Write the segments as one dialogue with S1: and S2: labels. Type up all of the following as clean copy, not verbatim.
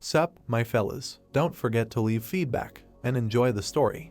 S1: Sup, my fellas, don't forget to leave feedback, and enjoy the story.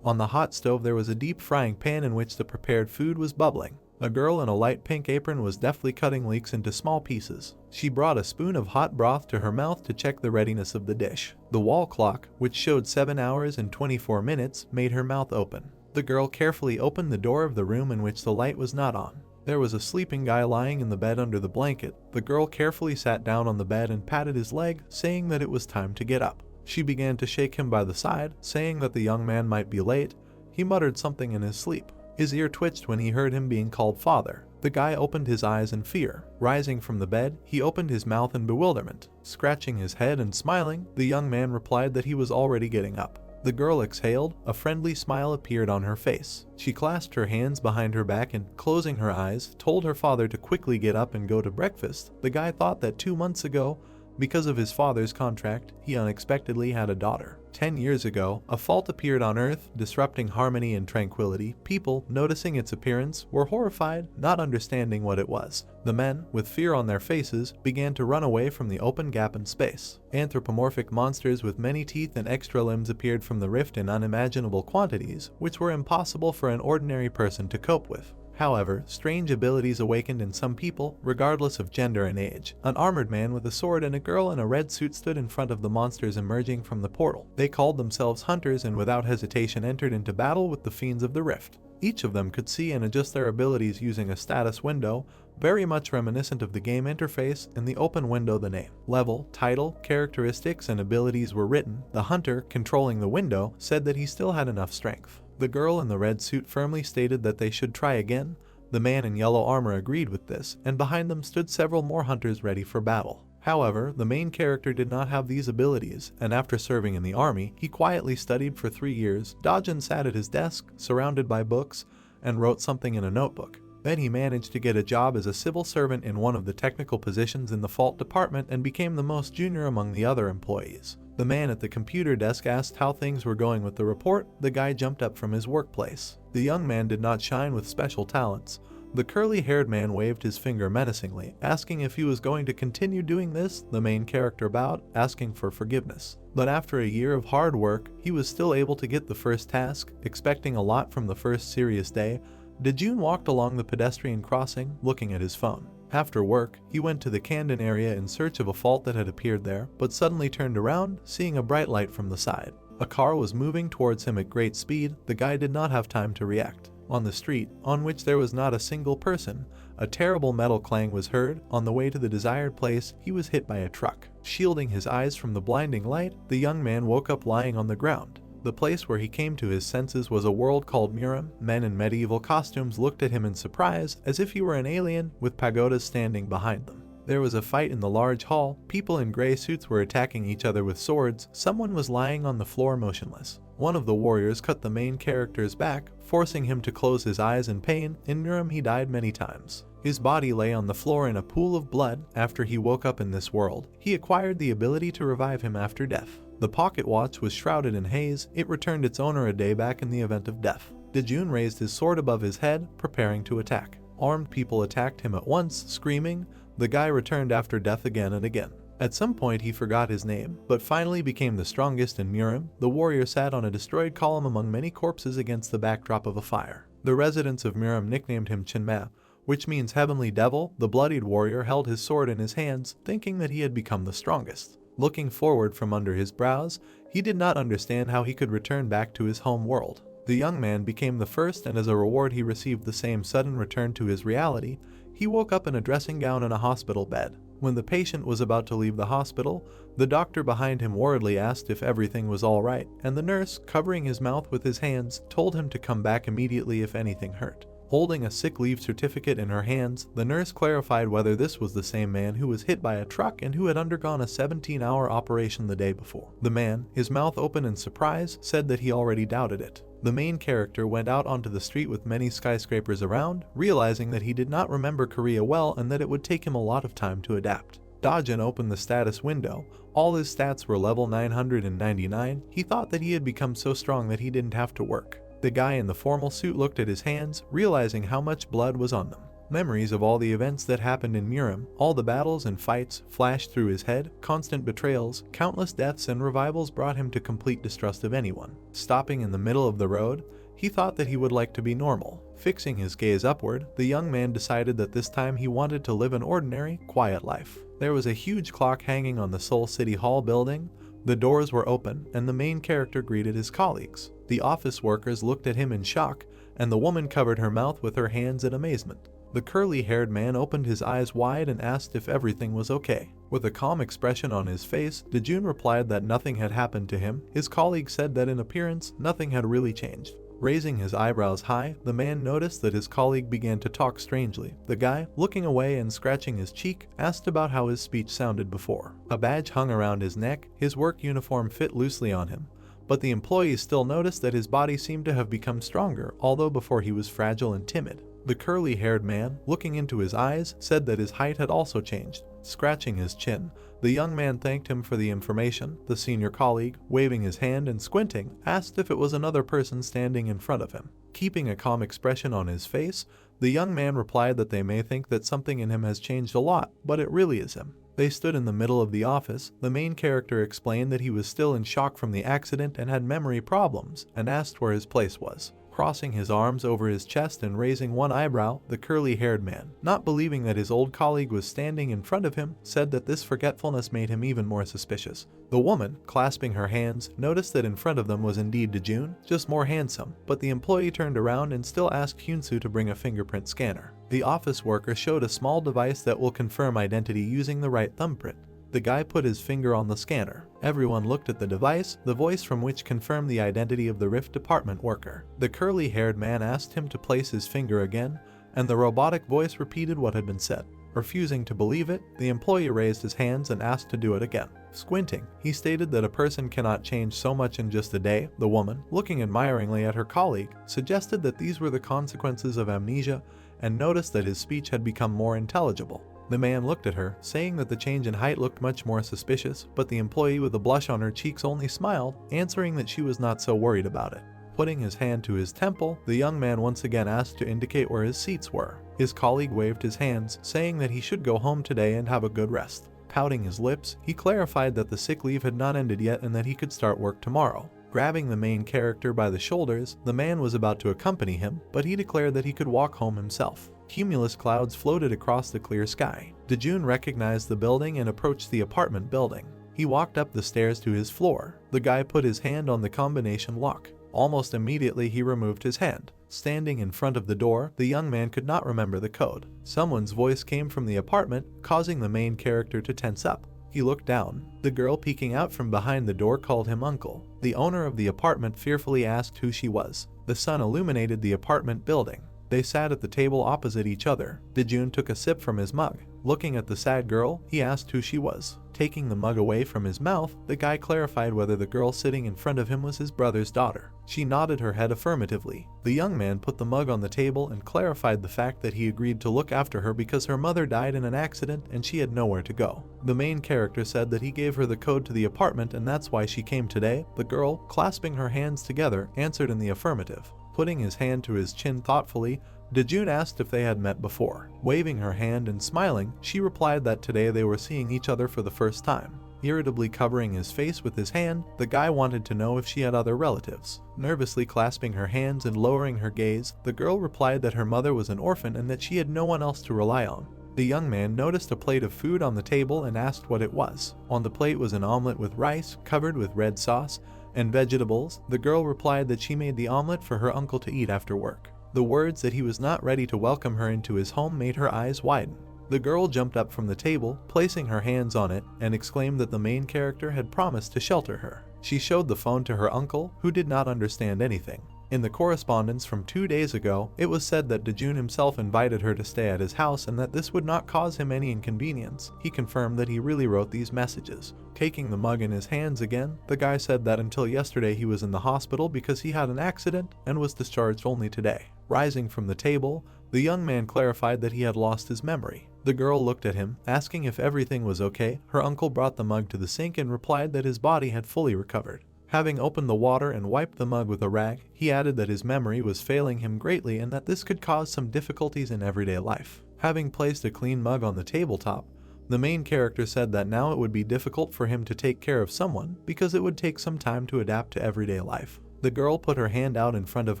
S1: On the hot stove there was a deep frying pan in which the prepared food was bubbling. A girl in a light pink apron was deftly cutting leeks into small pieces. She brought a spoon of hot broth to her mouth to check the readiness of the dish. The wall clock, which showed 7 hours and 24 minutes, made her mouth open. The girl carefully opened the door of the room in which the light was not on. There was a sleeping guy lying in the bed under the blanket. The girl carefully sat down on the bed and patted his leg, saying that it was time to get up. She began to shake him by the side, saying that the young man might be late. He muttered something in his sleep. His ear twitched when he heard him being called father. The guy opened his eyes in fear. Rising from the bed, he opened his mouth in bewilderment. Scratching his head and smiling, the young man replied that he was already getting up. The girl exhaled. A friendly smile appeared on her face. She clasped her hands behind her back and, closing her eyes, told her father to quickly get up and go to breakfast. The guy thought that 2 months ago, because of his father's contract, he unexpectedly had a daughter. 10 years ago, a fault appeared on Earth, disrupting harmony and tranquility. People, noticing its appearance, were horrified, not understanding what it was. The men, with fear on their faces, began to run away from the open gap in space. Anthropomorphic monsters with many teeth and extra limbs appeared from the rift in unimaginable quantities, which were impossible for an ordinary person to cope with. However, strange abilities awakened in some people, regardless of gender and age. An armored man with a sword and a girl in a red suit stood in front of the monsters emerging from the portal. They called themselves hunters and without hesitation entered into battle with the fiends of the rift. Each of them could see and adjust their abilities using a status window, very much reminiscent of the game interface. In the open window, the name, level, title, characteristics, and abilities were written. The hunter, controlling the window, said that he still had enough strength. The girl in the red suit firmly stated that they should try again. The man in yellow armor agreed with this, and behind them stood several more hunters ready for battle. However, the main character did not have these abilities, and after serving in the army, he quietly studied for 3 years. Dojun sat at his desk, surrounded by books, and wrote something in a notebook. Then he managed to get a job as a civil servant in one of the technical positions in the fault department and became the most junior among the other employees. The man at the computer desk asked how things were going with the report. The guy jumped up from his workplace. The young man did not shine with special talents. The curly-haired man waved his finger menacingly, asking if he was going to continue doing this. The main character bowed, asking for forgiveness. But after a year of hard work, he was still able to get the first task, expecting a lot from the first serious day. Dojun walked along the pedestrian crossing, looking at his phone. After work, he went to the Kandon area in search of a fault that had appeared there, but suddenly turned around, seeing a bright light from the side. A car was moving towards him at great speed. The guy did not have time to react. On the street, on which there was not a single person, a terrible metal clang was heard. On the way to the desired place, he was hit by a truck. Shielding his eyes from the blinding light, the young man woke up lying on the ground. The place where he came to his senses was a world called Miram. Men in medieval costumes looked at him in surprise, as if he were an alien, with pagodas standing behind them. There was a fight in the large hall. People in gray suits were attacking each other with swords. Someone was lying on the floor motionless. One of the warriors cut the main character's back, forcing him to close his eyes in pain. In Miram, he died many times. His body lay on the floor in a pool of blood. After he woke up in this world, he acquired the ability to revive him after death. The pocket watch was shrouded in haze. It returned its owner a day back in the event of death. Dojun raised his sword above his head, preparing to attack. Armed people attacked him at once, screaming. The guy returned after death again and again. At some point he forgot his name, but finally became the strongest in Miram. The warrior sat on a destroyed column among many corpses against the backdrop of a fire. The residents of Miram nicknamed him Chinma, which means heavenly devil. The bloodied warrior held his sword in his hands, thinking that he had become the strongest. Looking forward from under his brows, he did not understand how he could return back to his home world. The young man became the first, and as a reward he received the same sudden return to his reality. He woke up in a dressing gown in a hospital bed. When the patient was about to leave the hospital, the doctor behind him worriedly asked if everything was all right, and the nurse, covering his mouth with his hands, told him to come back immediately if anything hurt. Holding a sick leave certificate in her hands, the nurse clarified whether this was the same man who was hit by a truck and who had undergone a 17-hour operation the day before. The man, his mouth open in surprise, said that he already doubted it. The main character went out onto the street with many skyscrapers around, realizing that he did not remember Korea well and that it would take him a lot of time to adapt. Dojun opened the status window. All his stats were level 999. He thought that he had become so strong that he didn't have to work. The guy in the formal suit looked at his hands, realizing how much blood was on them. Memories of all the events that happened in Miram, all the battles and fights, flashed through his head. Constant betrayals, countless deaths and revivals brought him to complete distrust of anyone. Stopping in the middle of the road, he thought that he would like to be normal. Fixing his gaze upward, the young man decided that this time he wanted to live an ordinary, quiet life. There was a huge clock hanging on the Seoul City Hall building. The doors were open, and the main character greeted his colleagues. The office workers looked at him in shock, and the woman covered her mouth with her hands in amazement. The curly-haired man opened his eyes wide and asked if everything was okay. With a calm expression on his face, Dojun replied that nothing had happened to him. His colleague said that in appearance, nothing had really changed. Raising his eyebrows high, the man noticed that his colleague began to talk strangely. The guy, looking away and scratching his cheek, asked about how his speech sounded before. A badge hung around his neck, his work uniform fit loosely on him, but the employees still noticed that his body seemed to have become stronger, although before he was fragile and timid. The curly-haired man, looking into his eyes, said that his height had also changed. Scratching his chin, the young man thanked him for the information. The senior colleague, waving his hand and squinting, asked if it was another person standing in front of him. Keeping a calm expression on his face, the young man replied that they may think that something in him has changed a lot, but it really is him. They stood in the middle of the office. The main character explained that he was still in shock from the accident and had memory problems, and asked where his place was. Crossing his arms over his chest and raising one eyebrow, the curly-haired man, not believing that his old colleague was standing in front of him, said that this forgetfulness made him even more suspicious. The woman, clasping her hands, noticed that in front of them was indeed Dojun, just more handsome, but the employee turned around and still asked Hyunsu to bring a fingerprint scanner. The office worker showed a small device that will confirm identity using the right thumbprint. The guy put his finger on the scanner. Everyone looked at the device, the voice from which confirmed the identity of the Rift department worker. The curly-haired man asked him to place his finger again, and the robotic voice repeated what had been said. Refusing to believe it, the employee raised his hands and asked to do it again. Squinting, he stated that a person cannot change so much in just a day. The woman, looking admiringly at her colleague, suggested that these were the consequences of amnesia and noticed that his speech had become more intelligible. The man looked at her, saying that the change in height looked much more suspicious, but the employee with a blush on her cheeks only smiled, answering that she was not so worried about it. Putting his hand to his temple, the young man once again asked to indicate where his seats were. His colleague waved his hands, saying that he should go home today and have a good rest. Pouting his lips, he clarified that the sick leave had not ended yet and that he could start work tomorrow. Grabbing the main character by the shoulders, the man was about to accompany him, but he declared that he could walk home himself. Cumulus clouds floated across the clear sky. Dojun recognized the building and approached the apartment building. He walked up the stairs to his floor. The guy put his hand on the combination lock. Almost immediately he removed his hand. Standing in front of the door, the young man could not remember the code. Someone's voice came from the apartment, causing the main character to tense up. He looked down. The girl peeking out from behind the door called him uncle. The owner of the apartment fearfully asked who she was. The sun illuminated the apartment building. They sat at the table opposite each other. Dojun took a sip from his mug. Looking at the sad girl, he asked who she was. Taking the mug away from his mouth, the guy clarified whether the girl sitting in front of him was his brother's daughter. She nodded her head affirmatively. The young man put the mug on the table and clarified the fact that he agreed to look after her because her mother died in an accident and she had nowhere to go. The main character said that he gave her the code to the apartment and that's why she came today. The girl, clasping her hands together, answered in the affirmative. Putting his hand to his chin thoughtfully, Dojun asked if they had met before. Waving her hand and smiling, she replied that today they were seeing each other for the first time. Irritably covering his face with his hand, the guy wanted to know if she had other relatives. Nervously clasping her hands and lowering her gaze, the girl replied that her mother was an orphan and that she had no one else to rely on. The young man noticed a plate of food on the table and asked what it was. On the plate was an omelet with rice, covered with red sauce, and vegetables. The girl replied that she made the omelet for her uncle to eat after work. The words that he was not ready to welcome her into his home made her eyes widen. The girl jumped up from the table, placing her hands on it, and exclaimed that the main character had promised to shelter her. She showed the phone to her uncle, who did not understand anything. In the correspondence from 2 days ago, it was said that Dojun himself invited her to stay at his house and that this would not cause him any inconvenience. He confirmed that he really wrote these messages. Taking the mug in his hands again, the guy said that until yesterday he was in the hospital because he had an accident and was discharged only today. Rising from the table, the young man clarified that he had lost his memory. The girl looked at him, asking if everything was okay. Her uncle brought the mug to the sink and replied that his body had fully recovered. Having opened the water and wiped the mug with a rag, he added that his memory was failing him greatly and that this could cause some difficulties in everyday life. Having placed a clean mug on the tabletop, the main character said that now it would be difficult for him to take care of someone because it would take some time to adapt to everyday life. The girl put her hand out in front of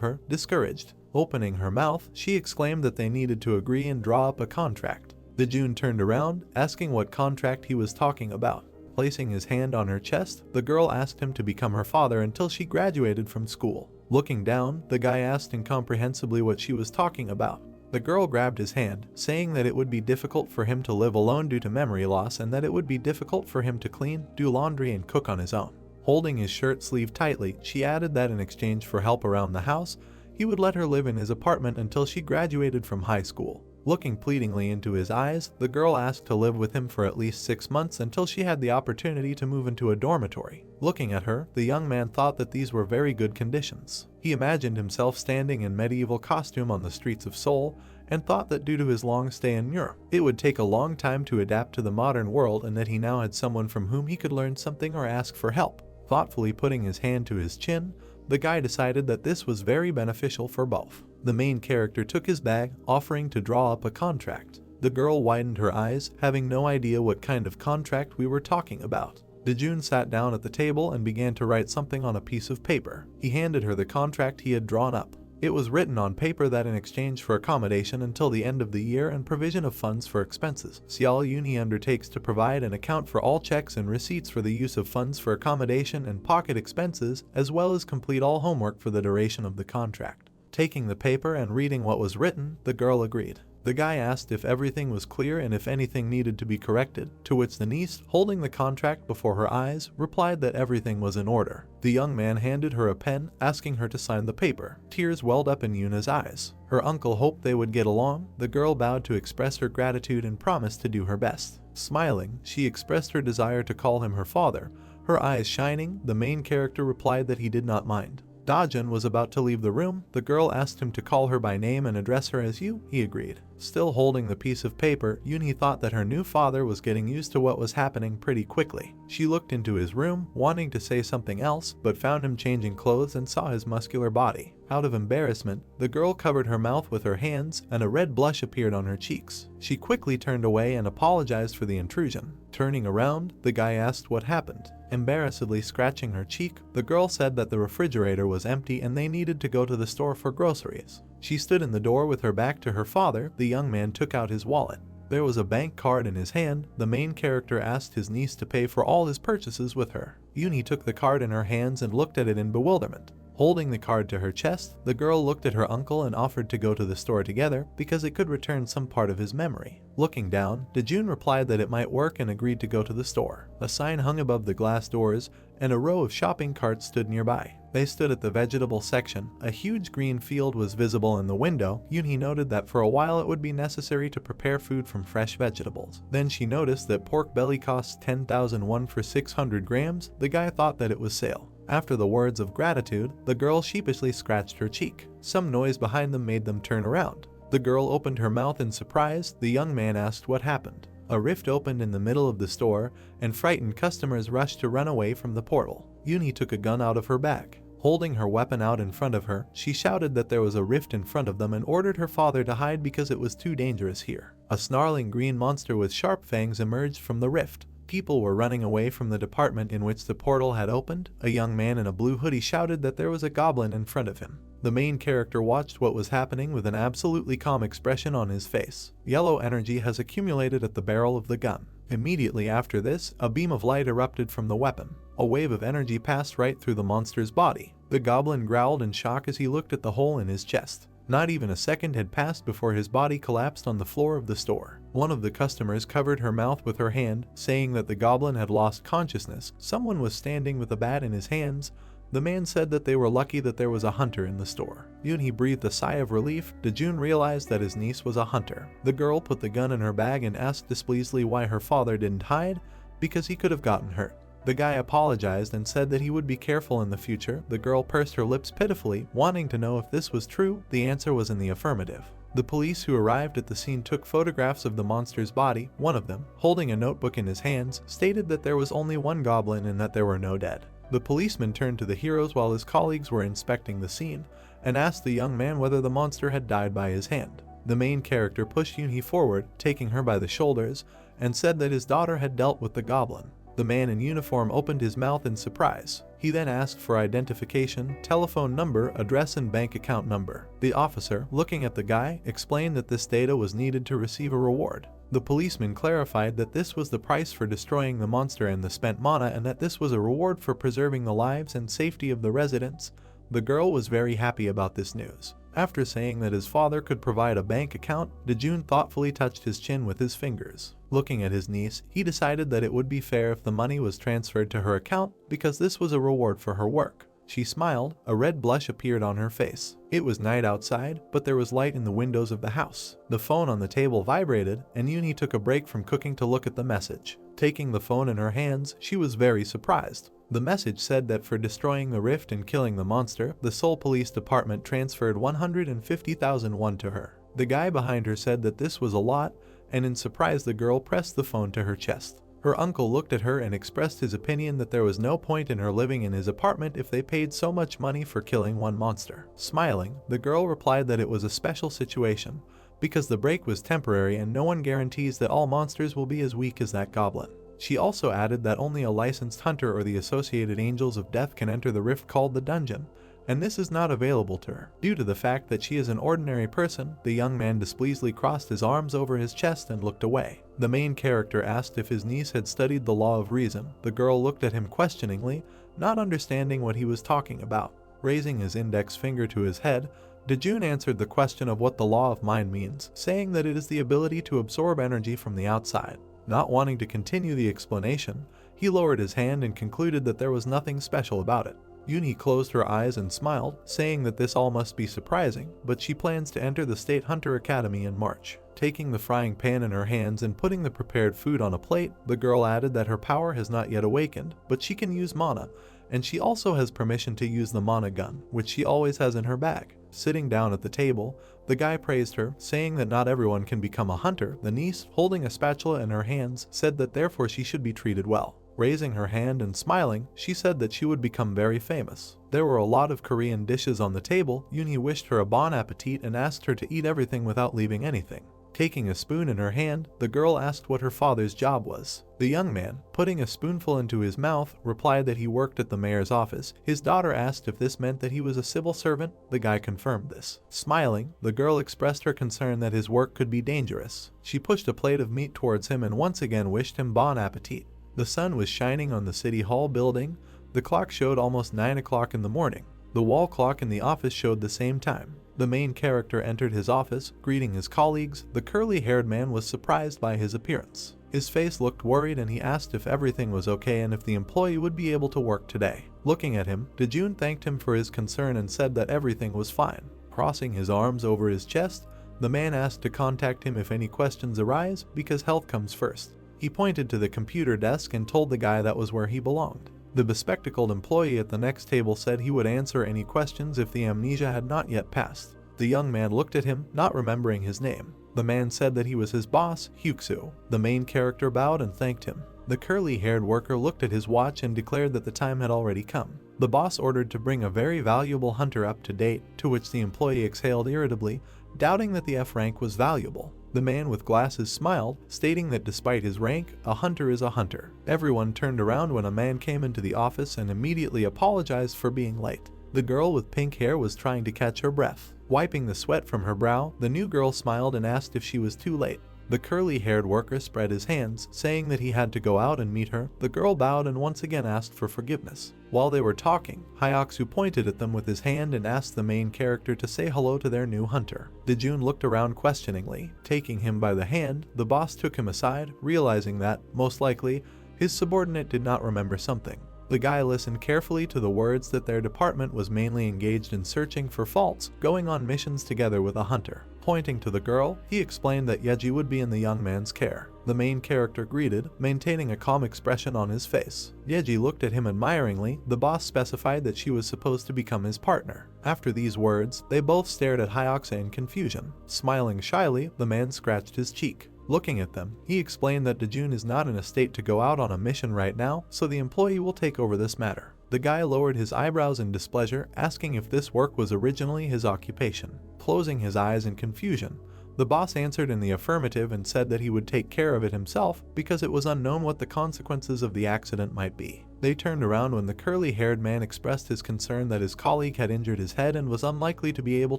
S1: her, discouraged. Opening her mouth, she exclaimed that they needed to agree and draw up a contract. Dojun turned around, asking what contract he was talking about. Placing his hand on her chest, the girl asked him to become her father until she graduated from school. Looking down, the guy asked incomprehensibly what she was talking about. The girl grabbed his hand, saying that it would be difficult for him to live alone due to memory loss and that it would be difficult for him to clean, do laundry, and cook on his own. Holding his shirt sleeve tightly, she added that in exchange for help around the house, he would let her live in his apartment until she graduated from high school. Looking pleadingly into his eyes, the girl asked to live with him for at least 6 months until she had the opportunity to move into a dormitory. Looking at her, the young man thought that these were very good conditions. He imagined himself standing in medieval costume on the streets of Seoul and thought that due to his long stay in Europe, it would take a long time to adapt to the modern world and that he now had someone from whom he could learn something or ask for help. Thoughtfully putting his hand to his chin, the guy decided that this was very beneficial for both. The main character took his bag, offering to draw up a contract. The girl widened her eyes, having no idea what kind of contract we were talking about. Dojun sat down at the table and began to write something on a piece of paper. He handed her the contract he had drawn up. It was written on paper that in exchange for accommodation until the end of the year and provision of funds for expenses, Yunhee undertakes to provide and account for all checks and receipts for the use of funds for accommodation and pocket expenses, as well as complete all homework for the duration of the contract. Taking the paper and reading what was written, the girl agreed. The guy asked if everything was clear and if anything needed to be corrected, to which the niece, holding the contract before her eyes, replied that everything was in order. The young man handed her a pen, asking her to sign the paper. Tears welled up in Yuna's eyes. Her uncle hoped they would get along. The girl bowed to express her gratitude and promised to do her best. Smiling, she expressed her desire to call him her father. Her eyes shining, the main character replied that he did not mind. Dojun was about to leave the room. The girl asked him to call her by name and address her as you. He agreed. Still holding the piece of paper, Yunhee thought that her new father was getting used to what was happening pretty quickly. She looked into his room, wanting to say something else, but found him changing clothes and saw his muscular body. Out of embarrassment, the girl covered her mouth with her hands and a red blush appeared on her cheeks. She quickly turned away and apologized for the intrusion. Turning around, the guy asked what happened. Embarrassedly scratching her cheek, the girl said that the refrigerator was empty and they needed to go to the store for groceries. She stood in the door with her back to her father. The young man took out his wallet. There was a bank card in his hand. The main character asked his niece to pay for all his purchases with her. Yunhee took the card in her hands and looked at it in bewilderment. Holding the card to her chest, the girl looked at her uncle and offered to go to the store together because it could return some part of his memory. Looking down, Dojun replied that it might work and agreed to go to the store. A sign hung above the glass doors and a row of shopping carts stood nearby. They stood at the vegetable section. A huge green field was visible in the window. Yunhee noted that for a while it would be necessary to prepare food from fresh vegetables. Then she noticed that pork belly costs 10,000 won for 600 grams. The guy thought that it was sale. After the words of gratitude, the girl sheepishly scratched her cheek. Some noise behind them made them turn around. The girl opened her mouth in surprise. The young man asked what happened. A rift opened in the middle of the store, and frightened customers rushed to run away from the portal. Yunhee took a gun out of her bag. Holding her weapon out in front of her, she shouted that there was a rift in front of them and ordered her father to hide because it was too dangerous here. A snarling green monster with sharp fangs emerged from the rift. People were running away from the department in which the portal had opened. A young man in a blue hoodie shouted that there was a goblin in front of him. The main character watched what was happening with an absolutely calm expression on his face. Yellow energy has accumulated at the barrel of the gun. Immediately after this, a beam of light erupted from the weapon. A wave of energy passed right through the monster's body. The goblin growled in shock as he looked at the hole in his chest. Not even a second had passed before his body collapsed on the floor of the store. One of the customers covered her mouth with her hand, saying that the goblin had lost consciousness. Someone was standing with a bat in his hands. The man said that they were lucky that there was a hunter in the store. Yunhee breathed a sigh of relief. Dojun realized that his niece was a hunter. The girl put the gun in her bag and asked displeasedly why her father didn't hide, because he could have gotten hurt. The guy apologized and said that he would be careful in the future. The girl pursed her lips pitifully, wanting to know if this was true. The answer was in the affirmative. The police who arrived at the scene took photographs of the monster's body. One of them, holding a notebook in his hands, stated that there was only one goblin and that there were no dead. The policeman turned to the heroes while his colleagues were inspecting the scene and asked the young man whether the monster had died by his hand. The main character pushed Yunhee forward, taking her by the shoulders, and said that his daughter had dealt with the goblin. The man in uniform opened his mouth in surprise. He then asked for identification, telephone number, address, and bank account number. The officer, looking at the guy, explained that this data was needed to receive a reward. The policeman clarified that this was the price for destroying the monster and the spent mana, and that this was a reward for preserving the lives and safety of the residents. The girl was very happy about this news. After saying that his father could provide a bank account, Dojun thoughtfully touched his chin with his fingers. Looking at his niece, he decided that it would be fair if the money was transferred to her account because this was a reward for her work. She smiled, a red blush appeared on her face. It was night outside, but there was light in the windows of the house. The phone on the table vibrated, and Yunhee took a break from cooking to look at the message. Taking the phone in her hands, she was very surprised. The message said that for destroying the rift and killing the monster, the Seoul Police Department transferred 150,000 won to her. The guy behind her said that this was a lot, and in surprise the girl pressed the phone to her chest. Her uncle looked at her and expressed his opinion that there was no point in her living in his apartment if they paid so much money for killing one monster. Smiling, the girl replied that it was a special situation, because the break was temporary and no one guarantees that all monsters will be as weak as that goblin. She also added that only a licensed hunter or the associated angels of death can enter the rift called the dungeon, and this is not available to her. Due to the fact that she is an ordinary person, the young man displeasedly crossed his arms over his chest and looked away. The main character asked if his niece had studied the law of reason. The girl looked at him questioningly, not understanding what he was talking about. Raising his index finger to his head, Dojun answered the question of what the law of mind means, saying that it is the ability to absorb energy from the outside. Not wanting to continue the explanation, he lowered his hand and concluded that there was nothing special about it. Yunhee closed her eyes and smiled, saying that this all must be surprising, but she plans to enter the State Hunter Academy in March. Taking the frying pan in her hands and putting the prepared food on a plate, the girl added that her power has not yet awakened, but she can use mana, and she also has permission to use the mana gun, which she always has in her bag. Sitting down at the table, the guy praised her, saying that not everyone can become a hunter. The niece, holding a spatula in her hands, said that therefore she should be treated well. Raising her hand and smiling, she said that she would become very famous. There were a lot of Korean dishes on the table. Yunhee wished her a bon appetit and asked her to eat everything without leaving anything. Taking a spoon in her hand, the girl asked what her father's job was. The young man, putting a spoonful into his mouth, replied that he worked at the mayor's office. His daughter asked if this meant that he was a civil servant. The guy confirmed this. Smiling, the girl expressed her concern that his work could be dangerous. She pushed a plate of meat towards him and once again wished him bon appetit. The sun was shining on the City Hall building. The clock showed almost 9 o'clock in the morning. The wall clock in the office showed the same time. The main character entered his office, greeting his colleagues. The curly-haired man was surprised by his appearance. His face looked worried and he asked if everything was okay and if the employee would be able to work today. Looking at him, Dojun thanked him for his concern and said that everything was fine. Crossing his arms over his chest, the man asked to contact him if any questions arise, because health comes first. He pointed to the computer desk and told the guy that was where he belonged. The bespectacled employee at the next table said he would answer any questions if the amnesia had not yet passed. The young man looked at him, not remembering his name. The man said that he was his boss, Hyuksu. The main character bowed and thanked him. The curly-haired worker looked at his watch and declared that the time had already come. The boss ordered to bring a very valuable hunter up to date, to which the employee exhaled irritably, doubting that the F rank was valuable. The man with glasses smiled, stating that despite his rank, a hunter is a hunter. Everyone turned around when a man came into the office and immediately apologized for being late. The girl with pink hair was trying to catch her breath. Wiping the sweat from her brow, the new girl smiled and asked if she was too late. The curly-haired worker spread his hands, saying that he had to go out and meet her. The girl bowed and once again asked for forgiveness. While they were talking, Hyaksu pointed at them with his hand and asked the main character to say hello to their new hunter. Dojun looked around questioningly. Taking him by the hand, the boss took him aside, realizing that, most likely, his subordinate did not remember something. The guy listened carefully to the words that their department was mainly engaged in searching for faults, going on missions together with a hunter. Pointing to the girl, he explained that Yeji would be in the young man's care. The main character greeted, maintaining a calm expression on his face. Yeji looked at him admiringly. The boss specified that she was supposed to become his partner. After these words, they both stared at Hyaksu in confusion. Smiling shyly, the man scratched his cheek. Looking at them, he explained that Dojun is not in a state to go out on a mission right now, so the employee will take over this matter. The guy lowered his eyebrows in displeasure, asking if this work was originally his occupation. Closing his eyes in confusion, the boss answered in the affirmative and said that he would take care of it himself because it was unknown what the consequences of the accident might be. They turned around when the curly-haired man expressed his concern that his colleague had injured his head and was unlikely to be able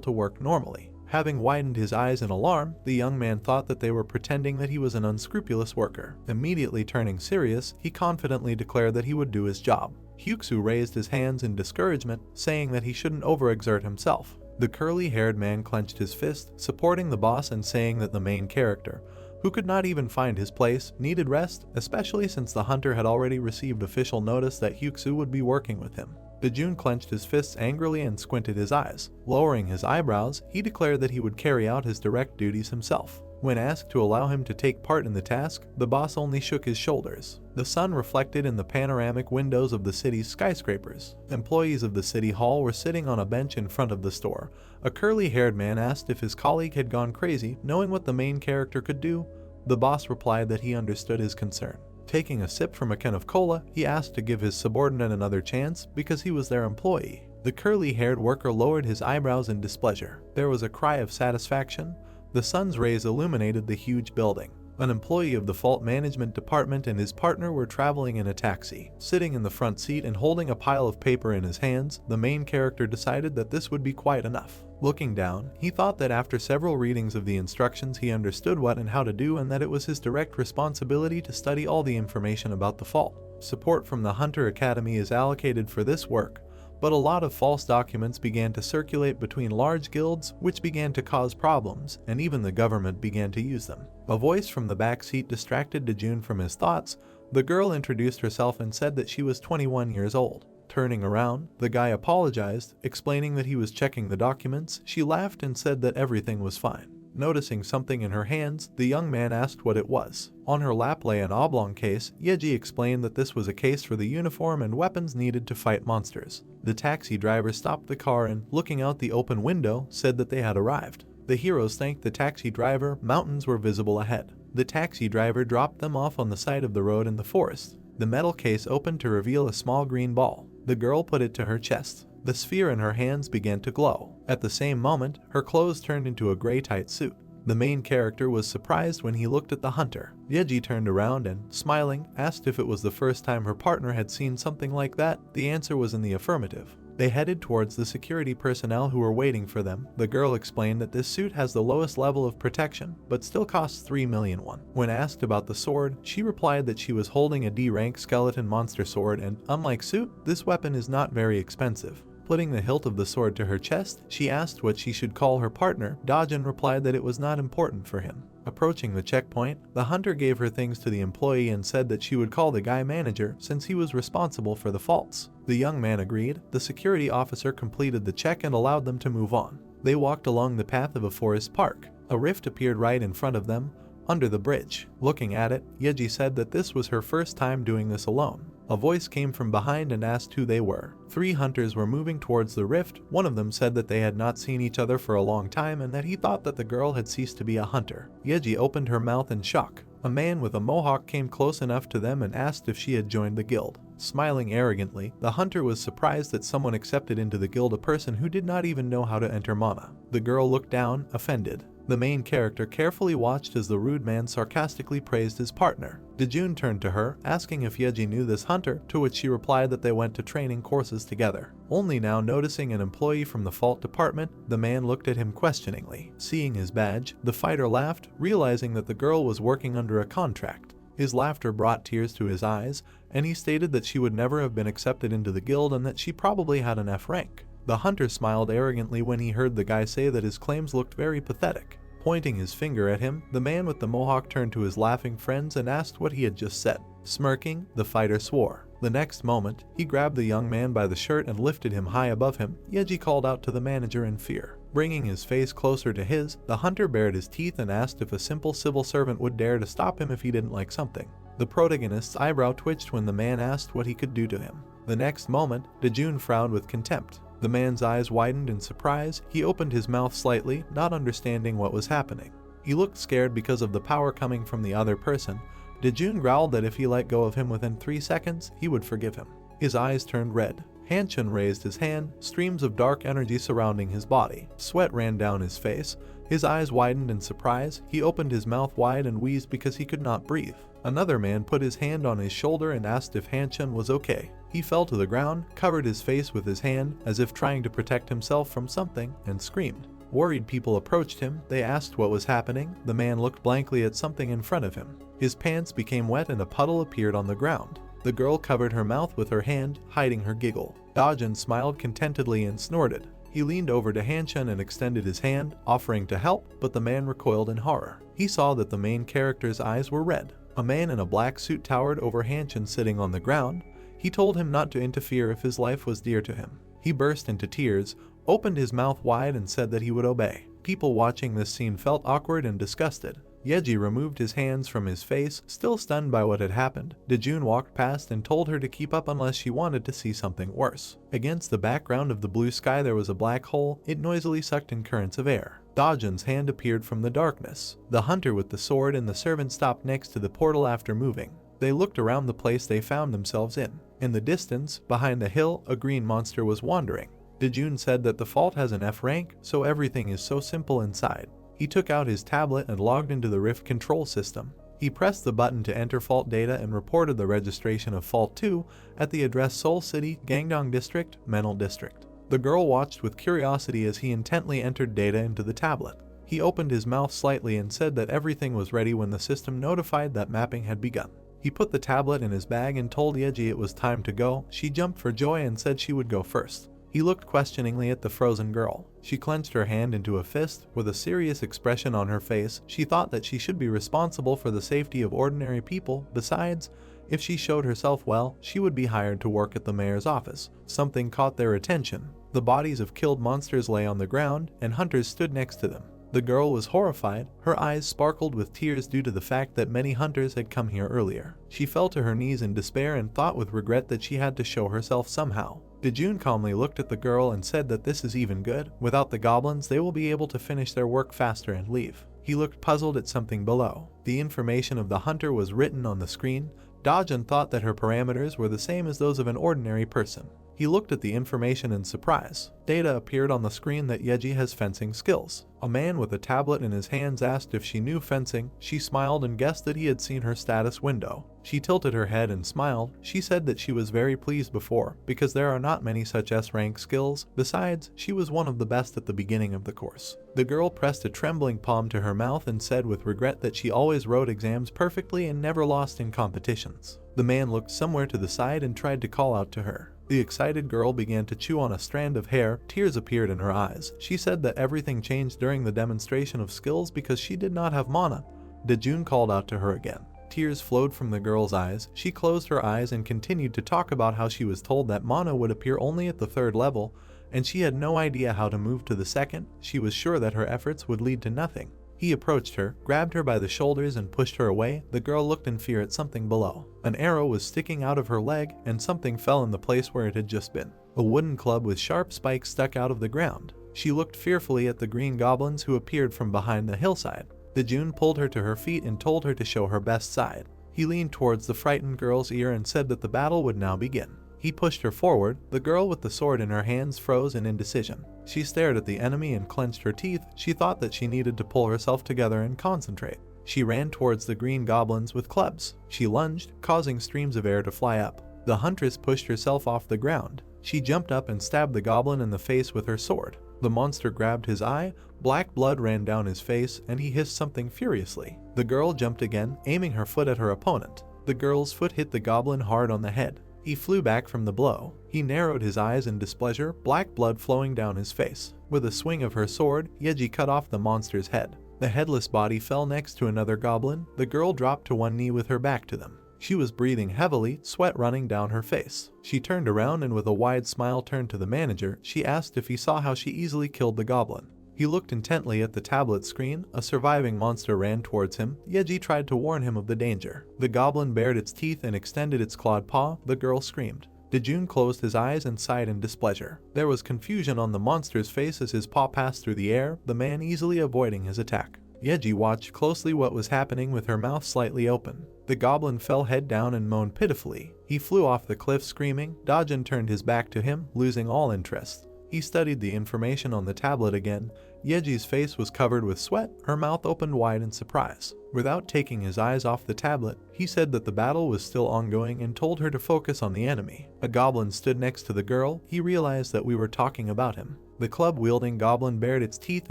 S1: to work normally. Having widened his eyes in alarm, the young man thought that they were pretending that he was an unscrupulous worker. Immediately turning serious, he confidently declared that he would do his job. Hyuksu raised his hands in discouragement, saying that he shouldn't overexert himself. The curly-haired man clenched his fist, supporting the boss and saying that the main character, who could not even find his place, needed rest, especially since the hunter had already received official notice that Hyuksu would be working with him. Dojun clenched his fists angrily and squinted his eyes. Lowering his eyebrows, he declared that he would carry out his direct duties himself. When asked to allow him to take part in the task, the boss only shook his shoulders. The sun reflected in the panoramic windows of the city's skyscrapers. Employees of the city hall were sitting on a bench in front of the store. A curly-haired man asked if his colleague had gone crazy, knowing what the main character could do. The boss replied that he understood his concern. Taking a sip from a can of cola, he asked to give his subordinate another chance because he was their employee. The curly-haired worker lowered his eyebrows in displeasure. There was a cry of satisfaction. The sun's rays illuminated the huge building. An employee of the fault management department and his partner were traveling in a taxi. Sitting in the front seat and holding a pile of paper in his hands, the main character decided that this would be quite enough. Looking down, he thought that after several readings of the instructions he understood what and how to do, and that it was his direct responsibility to study all the information about the fault. Support from the Hunter Academy is allocated for this work, but a lot of false documents began to circulate between large guilds, which began to cause problems, and even the government began to use them. A voice from the back seat distracted Dojun from his thoughts. The girl introduced herself and said that she was 21 years old. Turning around, the guy apologized, explaining that he was checking the documents. She laughed and said that everything was fine. Noticing something in her hands, the young man asked what it was. On her lap lay an oblong case. Yeji explained that this was a case for the uniform and weapons needed to fight monsters. The taxi driver stopped the car and, looking out the open window, said that they had arrived. The heroes thanked the taxi driver. Mountains were visible ahead. The taxi driver dropped them off on the side of the road in the forest. The metal case opened to reveal a small green ball. The girl put it to her chest. The sphere in her hands began to glow. At the same moment, her clothes turned into a gray tight suit. The main character was surprised when he looked at the hunter. Yeji turned around and, smiling, asked if it was the first time her partner had seen something like that. The answer was in the affirmative. They headed towards the security personnel who were waiting for them. The girl explained that this suit has the lowest level of protection, but still costs 3 million won. When asked about the sword, she replied that she was holding a D-rank skeleton monster sword and, unlike suit, this weapon is not very expensive. Putting the hilt of the sword to her chest, she asked what she should call her partner. Dojun replied that it was not important for him. Approaching the checkpoint, the hunter gave her things to the employee and said that she would call the guy manager since he was responsible for the faults. The young man agreed. The security officer completed the check and allowed them to move on. They walked along the path of a forest park. A rift appeared right in front of them, under the bridge. Looking at it, Yeji said that this was her first time doing this alone. A voice came from behind and asked who they were. 3 hunters were moving towards the rift. One of them said that they had not seen each other for a long time and that he thought that the girl had ceased to be a hunter. Yeji opened her mouth in shock. A man with a mohawk came close enough to them and asked if she had joined the guild. Smiling arrogantly, the hunter was surprised that someone accepted into the guild a person who did not even know how to enter mana. The girl looked down, offended. The main character carefully watched as the rude man sarcastically praised his partner. Dojun turned to her, asking if Yeji knew this hunter, to which she replied that they went to training courses together. Only now noticing an employee from the fault department, the man looked at him questioningly. Seeing his badge, the fighter laughed, realizing that the girl was working under a contract. His laughter brought tears to his eyes, and he stated that she would never have been accepted into the guild and that she probably had an F rank. The hunter smiled arrogantly when he heard the guy say that his claims looked very pathetic. Pointing his finger at him, the man with the mohawk turned to his laughing friends and asked what he had just said. Smirking, the fighter swore. The next moment, he grabbed the young man by the shirt and lifted him high above him. Yeji called out to the manager in fear. Bringing his face closer to his, the hunter bared his teeth and asked if a simple civil servant would dare to stop him if he didn't like something. The protagonist's eyebrow twitched when the man asked what he could do to him. The next moment, Dojun frowned with contempt. The man's eyes widened in surprise. He opened his mouth slightly, not understanding what was happening. He looked scared because of the power coming from the other person. Dojun growled that if he let go of him within 3 seconds, he would forgive him. His eyes turned red. Hanchun raised his hand, streams of dark energy surrounding his body. Sweat ran down his face. His eyes widened in surprise. He opened his mouth wide and wheezed because he could not breathe. Another man put his hand on his shoulder and asked if Hanchun was okay. He fell to the ground, covered his face with his hand as if trying to protect himself from something, and screamed. Worried people approached him. They asked what was happening. The man looked blankly at something in front of him. His pants became wet and a puddle appeared on the ground. The girl covered her mouth with her hand, hiding her giggle. Dojun smiled contentedly and snorted. He leaned over to Hanchun and extended his hand, offering to help, but the man recoiled in horror. He saw that the main character's eyes were red. A man in a black suit towered over Hanchun sitting on the ground. He told him not to interfere if his life was dear to him. He burst into tears, opened his mouth wide and said that he would obey. People watching this scene felt awkward and disgusted. Yeji removed his hands from his face, still stunned by what had happened. Dojun walked past and told her to keep up unless she wanted to see something worse. Against the background of the blue sky there was a black hole. It noisily sucked in currents of air. Dojun's hand appeared from the darkness. The hunter with the sword and the servant stopped next to the portal after moving. They looked around the place they found themselves in. In the distance, behind the hill, a green monster was wandering. Dojun said that the fault has an F rank, so everything is so simple inside. He took out his tablet and logged into the Rift control system. He pressed the button to enter fault data and reported the registration of Fault 2 at the address Seoul City, Gangdong District, Menal District. The girl watched with curiosity as he intently entered data into the tablet. He opened his mouth slightly and said that everything was ready when the system notified that mapping had begun. He put the tablet in his bag and told Yeji it was time to go. She jumped for joy and said she would go first. He looked questioningly at the frozen girl. She clenched her hand into a fist. With a serious expression on her face, she thought that she should be responsible for the safety of ordinary people. Besides, if she showed herself well, she would be hired to work at the mayor's office. Something caught their attention. The bodies of killed monsters lay on the ground, and hunters stood next to them. The girl was horrified. Her eyes sparkled with tears due to the fact that many hunters had come here earlier. She fell to her knees in despair and thought with regret that she had to show herself somehow. Dojun calmly looked at the girl and said that this is even good. Without the goblins, they will be able to finish their work faster and leave. He looked puzzled at something below. The information of the hunter was written on the screen. Dojun thought that her parameters were the same as those of an ordinary person. He looked at the information in surprise. Data appeared on the screen that Yeji has fencing skills. A man with a tablet in his hands asked if she knew fencing. She smiled and guessed that he had seen her status window. She tilted her head and smiled. She said that she was very pleased before, because there are not many such S-rank skills. Besides, she was one of the best at the beginning of the course. The girl pressed a trembling palm to her mouth and said with regret that she always wrote exams perfectly and never lost in competitions. The man looked somewhere to the side and tried to call out to her. The excited girl began to chew on a strand of hair. Tears appeared in her eyes. She said that everything changed during the demonstration of skills because she did not have mana. Dojun called out to her again. Tears flowed from the girl's eyes. She closed her eyes and continued to talk about how she was told that mana would appear only at the 3rd level, and she had no idea how to move to the 2nd. She was sure that her efforts would lead to nothing. He approached her, grabbed her by the shoulders and pushed her away. The girl looked in fear at something below. An arrow was sticking out of her leg, and something fell in the place where it had just been. A wooden club with sharp spikes stuck out of the ground. She looked fearfully at the green goblins who appeared from behind the hillside. Dojun pulled her to her feet and told her to show her best side. He leaned towards the frightened girl's ear and said that the battle would now begin. He pushed her forward. The girl with the sword in her hands froze in indecision. She stared at the enemy and clenched her teeth. She thought that she needed to pull herself together and concentrate. She ran towards the green goblins with clubs. She lunged, causing streams of air to fly up. The huntress pushed herself off the ground. She jumped up and stabbed the goblin in the face with her sword. The monster grabbed his eye. Black blood ran down his face, and he hissed something furiously. The girl jumped again, aiming her foot at her opponent. The girl's foot hit the goblin hard on the head. He flew back from the blow. He narrowed his eyes in displeasure, black blood flowing down his face. With a swing of her sword, Yeji cut off the monster's head. The headless body fell next to another goblin. The girl dropped to one knee with her back to them. She was breathing heavily, sweat running down her face. She turned around and with a wide smile turned to the manager. She asked if he saw how she easily killed the goblin. He looked intently at the tablet screen. A surviving monster ran towards him. Yeji tried to warn him of the danger. The goblin bared its teeth and extended its clawed paw. The girl screamed. Dojun closed his eyes and sighed in displeasure. There was confusion on the monster's face as his paw passed through the air, the man easily avoiding his attack. Yeji watched closely what was happening with her mouth slightly open. The goblin fell head down and moaned pitifully. He flew off the cliff screaming. Dojun turned his back to him, losing all interest. He studied the information on the tablet again. Yeji's face was covered with sweat, her mouth opened wide in surprise. Without taking his eyes off the tablet, he said that the battle was still ongoing and told her to focus on the enemy. A goblin stood next to the girl. He realized that we were talking about him. The club-wielding goblin bared its teeth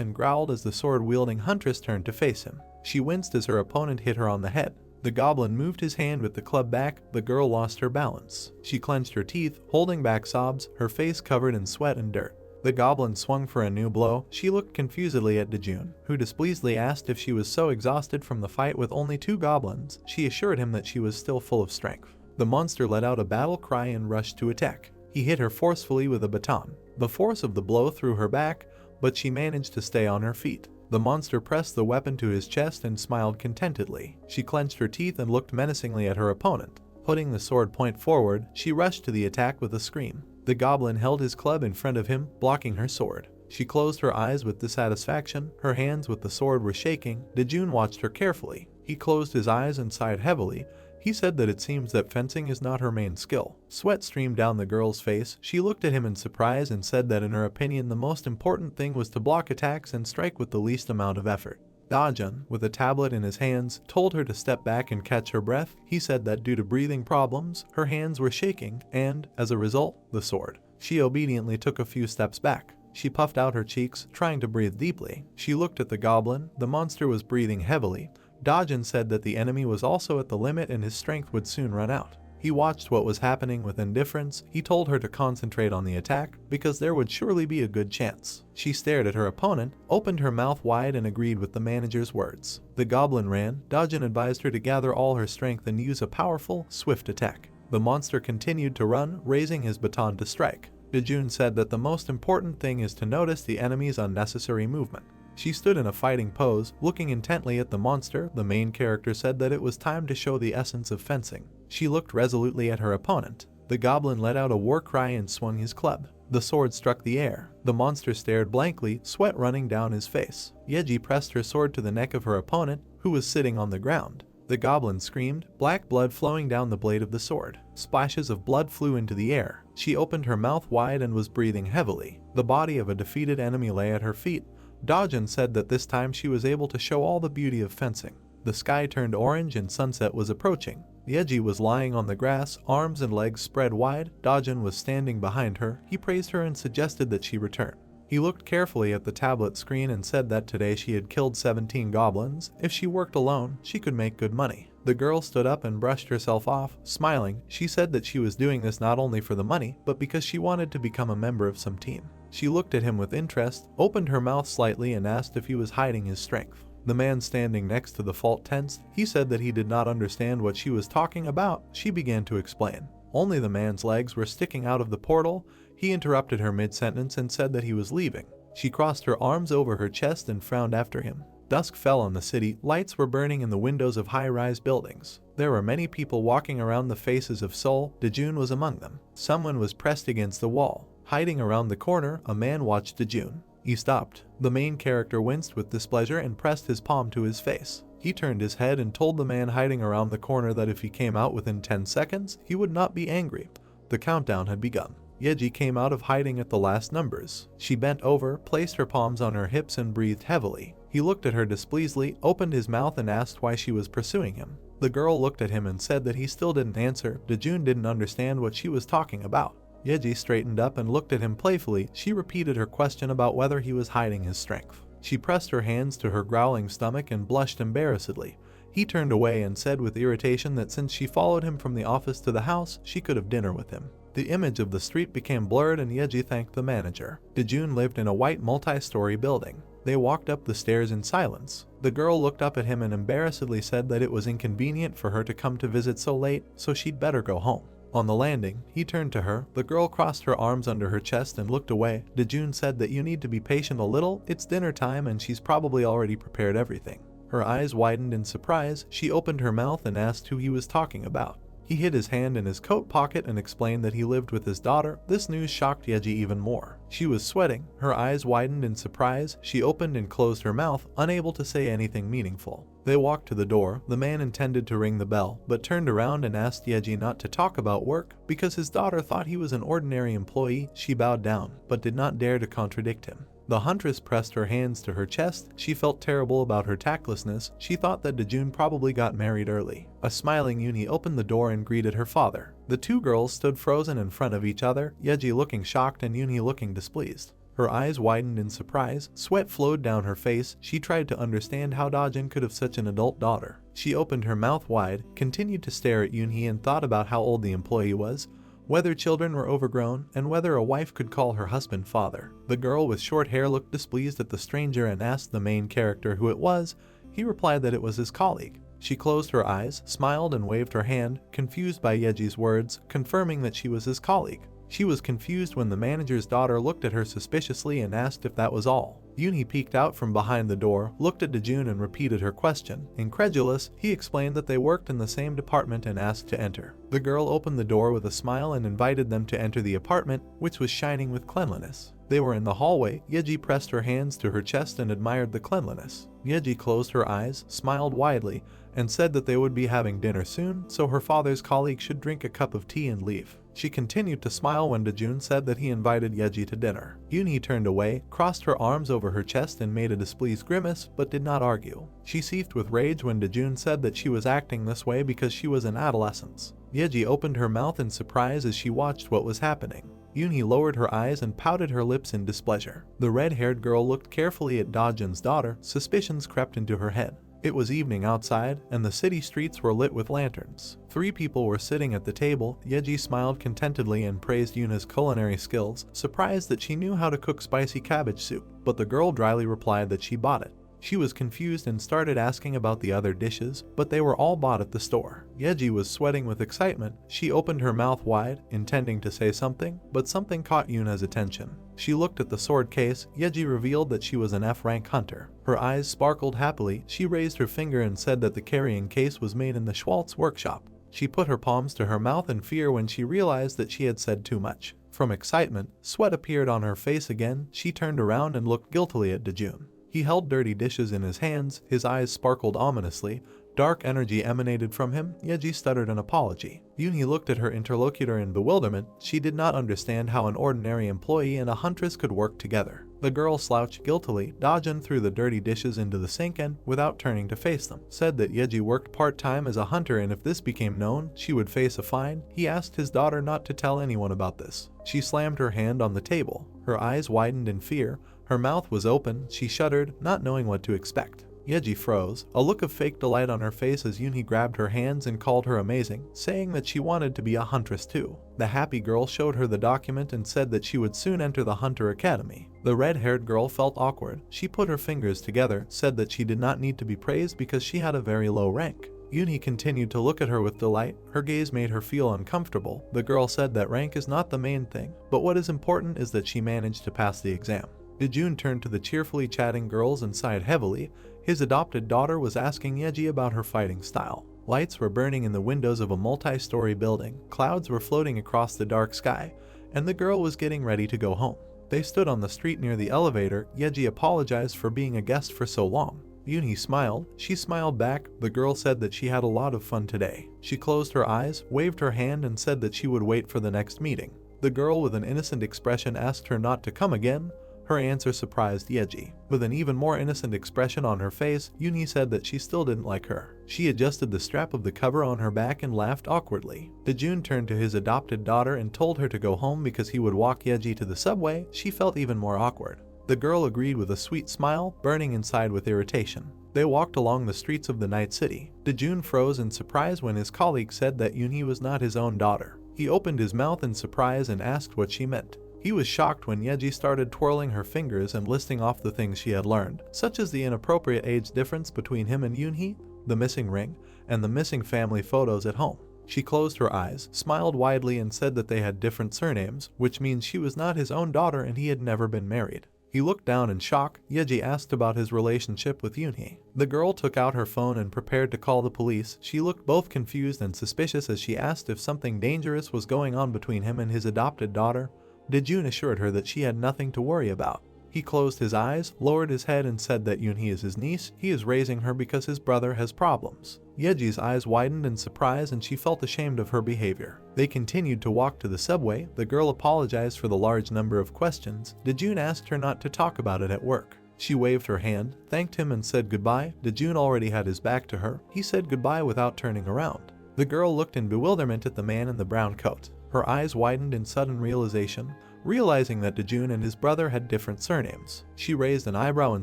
S1: and growled as the sword-wielding huntress turned to face him. She winced as her opponent hit her on the head. The goblin moved his hand with the club back. The girl lost her balance. She clenched her teeth, holding back sobs, her face covered in sweat and dirt. The goblin swung for a new blow. She looked confusedly at Dojun, who displeasedly asked if she was so exhausted from the fight with only 2 goblins. She assured him that she was still full of strength. The monster let out a battle cry and rushed to attack. He hit her forcefully with a baton. The force of the blow threw her back, but she managed to stay on her feet. The monster pressed the weapon to his chest and smiled contentedly. She clenched her teeth and looked menacingly at her opponent. Putting the sword point forward, she rushed to the attack with a scream. The goblin held his club in front of him, blocking her sword. She closed her eyes with dissatisfaction. Her hands with the sword were shaking. Dojun watched her carefully. He closed his eyes and sighed heavily. He said that it seems that fencing is not her main skill. Sweat streamed down the girl's face. She looked at him in surprise and said that in her opinion the most important thing was to block attacks and strike with the least amount of effort. Dojun, with a tablet in his hands, told her to step back and catch her breath. He said that due to breathing problems, her hands were shaking and, as a result, the sword. She obediently took a few steps back. She puffed out her cheeks, trying to breathe deeply. She looked at the goblin. The monster was breathing heavily. Dojun said that the enemy was also at the limit and his strength would soon run out. He watched what was happening with indifference. He told her to concentrate on the attack, because there would surely be a good chance. She stared at her opponent, opened her mouth wide and agreed with the manager's words. The goblin ran. Dojun advised her to gather all her strength and use a powerful, swift attack. The monster continued to run, raising his baton to strike. Dojun said that the most important thing is to notice the enemy's unnecessary movement. She stood in a fighting pose, looking intently at the monster. The main character said that it was time to show the essence of fencing. She looked resolutely at her opponent. The goblin let out a war cry and swung his club. The sword struck the air. The monster stared blankly, sweat running down his face. Yeji pressed her sword to the neck of her opponent, who was sitting on the ground. The goblin screamed, black blood flowing down the blade of the sword. Splashes of blood flew into the air. She opened her mouth wide and was breathing heavily. The body of a defeated enemy lay at her feet. Dojun said that this time she was able to show all the beauty of fencing. The sky turned orange and sunset was approaching. Yeji was lying on the grass, arms and legs spread wide. Dojun was standing behind her. He praised her and suggested that she return. He looked carefully at the tablet screen and said that today she had killed 17 goblins. If she worked alone, she could make good money. The girl stood up and brushed herself off, smiling. She said that she was doing this not only for the money, but because she wanted to become a member of some team. She looked at him with interest, opened her mouth slightly and asked if he was hiding his strength. The man standing next to the fault tensed. He said that he did not understand what she was talking about. She began to explain. Only the man's legs were sticking out of the portal. He interrupted her mid-sentence and said that he was leaving. She crossed her arms over her chest and frowned after him. Dusk fell on the city. Lights were burning in the windows of high-rise buildings. There were many people walking around the faces of Seoul. Dojun was among them. Someone was pressed against the wall. Hiding around the corner, a man watched Dojun. He stopped. The main character winced with displeasure and pressed his palm to his face. He turned his head and told the man hiding around the corner that if he came out within 10 seconds, he would not be angry. The countdown had begun. Yeji came out of hiding at the last numbers. She bent over, placed her palms on her hips and breathed heavily. He looked at her displeasedly, opened his mouth and asked why she was pursuing him. The girl looked at him and said that he still didn't answer. Dojun didn't understand what she was talking about. Yeji straightened up and looked at him playfully. She repeated her question about whether he was hiding his strength. She pressed her hands to her growling stomach and blushed embarrassedly. He turned away and said with irritation that since she followed him from the office to the house, she could have dinner with him. The image of the street became blurred and Yeji thanked the manager. Dojun lived in a white multi-story building. They walked up the stairs in silence. The girl looked up at him and embarrassedly said that it was inconvenient for her to come to visit so late, so she'd better go home. On the landing, he turned to her. The girl crossed her arms under her chest and looked away. Dojun said that you need to be patient a little. It's dinner time and she's probably already prepared everything. Her eyes widened in surprise. She opened her mouth and asked who he was talking about. He hid his hand in his coat pocket and explained that he lived with his daughter. This news shocked Yeji even more. She was sweating, her eyes widened in surprise, she opened and closed her mouth, unable to say anything meaningful. They walked to the door. The man intended to ring the bell, but turned around and asked Yeji not to talk about work because his daughter thought he was an ordinary employee. She bowed down, but did not dare to contradict him. The huntress pressed her hands to her chest. She felt terrible about her tactlessness. She thought that Dojun probably got married early. A smiling Yunhee opened the door and greeted her father. The two girls stood frozen in front of each other, Yeji looking shocked and Yunhee looking displeased. Her eyes widened in surprise, sweat flowed down her face. She tried to understand how Dojun could have such an adult daughter. She opened her mouth wide, continued to stare at Yunhee and thought about how old the employee was, whether children were overgrown, and whether a wife could call her husband father. The girl with short hair looked displeased at the stranger and asked the main character who it was. He replied that it was his colleague. She closed her eyes, smiled and waved her hand, confused by Yeji's words, confirming that she was his colleague. She was confused when the manager's daughter looked at her suspiciously and asked if that was all. Yunhee peeked out from behind the door, looked at Dojun and repeated her question. Incredulous, he explained that they worked in the same department and asked to enter. The girl opened the door with a smile and invited them to enter the apartment, which was shining with cleanliness. They were in the hallway. Yeji pressed her hands to her chest and admired the cleanliness. Yeji closed her eyes, smiled widely, and said that they would be having dinner soon, so her father's colleague should drink a cup of tea and leave. She continued to smile when Dojun said that he invited Yeji to dinner. Yunhee turned away, crossed her arms over her chest and made a displeased grimace, but did not argue. She seethed with rage when Dojun said that she was acting this way because she was an adolescent. Yeji opened her mouth in surprise as she watched what was happening. Yunhee lowered her eyes and pouted her lips in displeasure. The red-haired girl looked carefully at Dojun's daughter. Suspicions crept into her head. It was evening outside, and the city streets were lit with lanterns. 3 people were sitting at the table. Yeji smiled contentedly and praised Yuna's culinary skills, surprised that she knew how to cook spicy cabbage soup, but the girl dryly replied that she bought it. She was confused and started asking about the other dishes, but they were all bought at the store. Yeji was sweating with excitement. She opened her mouth wide, intending to say something, but something caught Yuna's attention. She looked at the sword case. Yeji revealed that she was an F-rank hunter. Her eyes sparkled happily. She raised her finger and said that the carrying case was made in the Schwartz workshop. She put her palms to her mouth in fear when she realized that she had said too much. From excitement, sweat appeared on her face again. She turned around and looked guiltily at Dojun. He held dirty dishes in his hands. His eyes sparkled ominously. Dark energy emanated from him. Yeji stuttered an apology. Yunhee looked at her interlocutor in bewilderment. She did not understand how an ordinary employee and a huntress could work together. The girl slouched guiltily. Dojun threw the dirty dishes into the sink and, without turning to face them, said that Yeji worked part-time as a hunter and if this became known, she would face a fine. He asked his daughter not to tell anyone about this. She slammed her hand on the table. Her eyes widened in fear. Her mouth was open. She shuddered, not knowing what to expect. Yeji froze, a look of fake delight on her face as Yunhee grabbed her hands and called her amazing, saying that she wanted to be a huntress too. The happy girl showed her the document and said that she would soon enter the Hunter Academy. The red-haired girl felt awkward. She put her fingers together, said that she did not need to be praised because she had a very low rank. Yunhee continued to look at her with delight. Her gaze made her feel uncomfortable. The girl said that rank is not the main thing, but what is important is that she managed to pass the exam. Dojun turned to the cheerfully chatting girls and sighed heavily. His adopted daughter was asking Yeji about her fighting style. Lights were burning in the windows of a multi-story building. Clouds were floating across the dark sky, and the girl was getting ready to go home. They stood on the street near the elevator. Yeji apologized for being a guest for so long. Yunhee smiled. She smiled back. The girl said that she had a lot of fun today. She closed her eyes, waved her hand and said that she would wait for the next meeting. The girl with an innocent expression asked her not to come again. Her answer surprised Yeji. With an even more innocent expression on her face, Yunhee said that she still didn't like her. She adjusted the strap of the cover on her back and laughed awkwardly. Dojun turned to his adopted daughter and told her to go home because he would walk Yeji to the subway. She felt even more awkward. The girl agreed with a sweet smile, burning inside with irritation. They walked along the streets of the night city. Dojun froze in surprise when his colleague said that Yunhee was not his own daughter. He opened his mouth in surprise and asked what she meant. He was shocked when Yeji started twirling her fingers and listing off the things she had learned, such as the inappropriate age difference between him and Yunhee, the missing ring, and the missing family photos at home. She closed her eyes, smiled widely and said that they had different surnames, which means she was not his own daughter and he had never been married. He looked down in shock. Yeji asked about his relationship with Yunhee. The girl took out her phone and prepared to call the police. She looked both confused and suspicious as she asked if something dangerous was going on between him and his adopted daughter. Dojun assured her that she had nothing to worry about. He closed his eyes, lowered his head and said that Yunhee is his niece. He is raising her because his brother has problems. Yeji's eyes widened in surprise and she felt ashamed of her behavior. They continued to walk to the subway. The girl apologized for the large number of questions. Dojun asked her not to talk about it at work. She waved her hand, thanked him and said goodbye. Dojun already had his back to her. He said goodbye without turning around. The girl looked in bewilderment at the man in the brown coat. Her eyes widened in sudden realization. Realizing that Dojun and his brother had different surnames, she raised an eyebrow in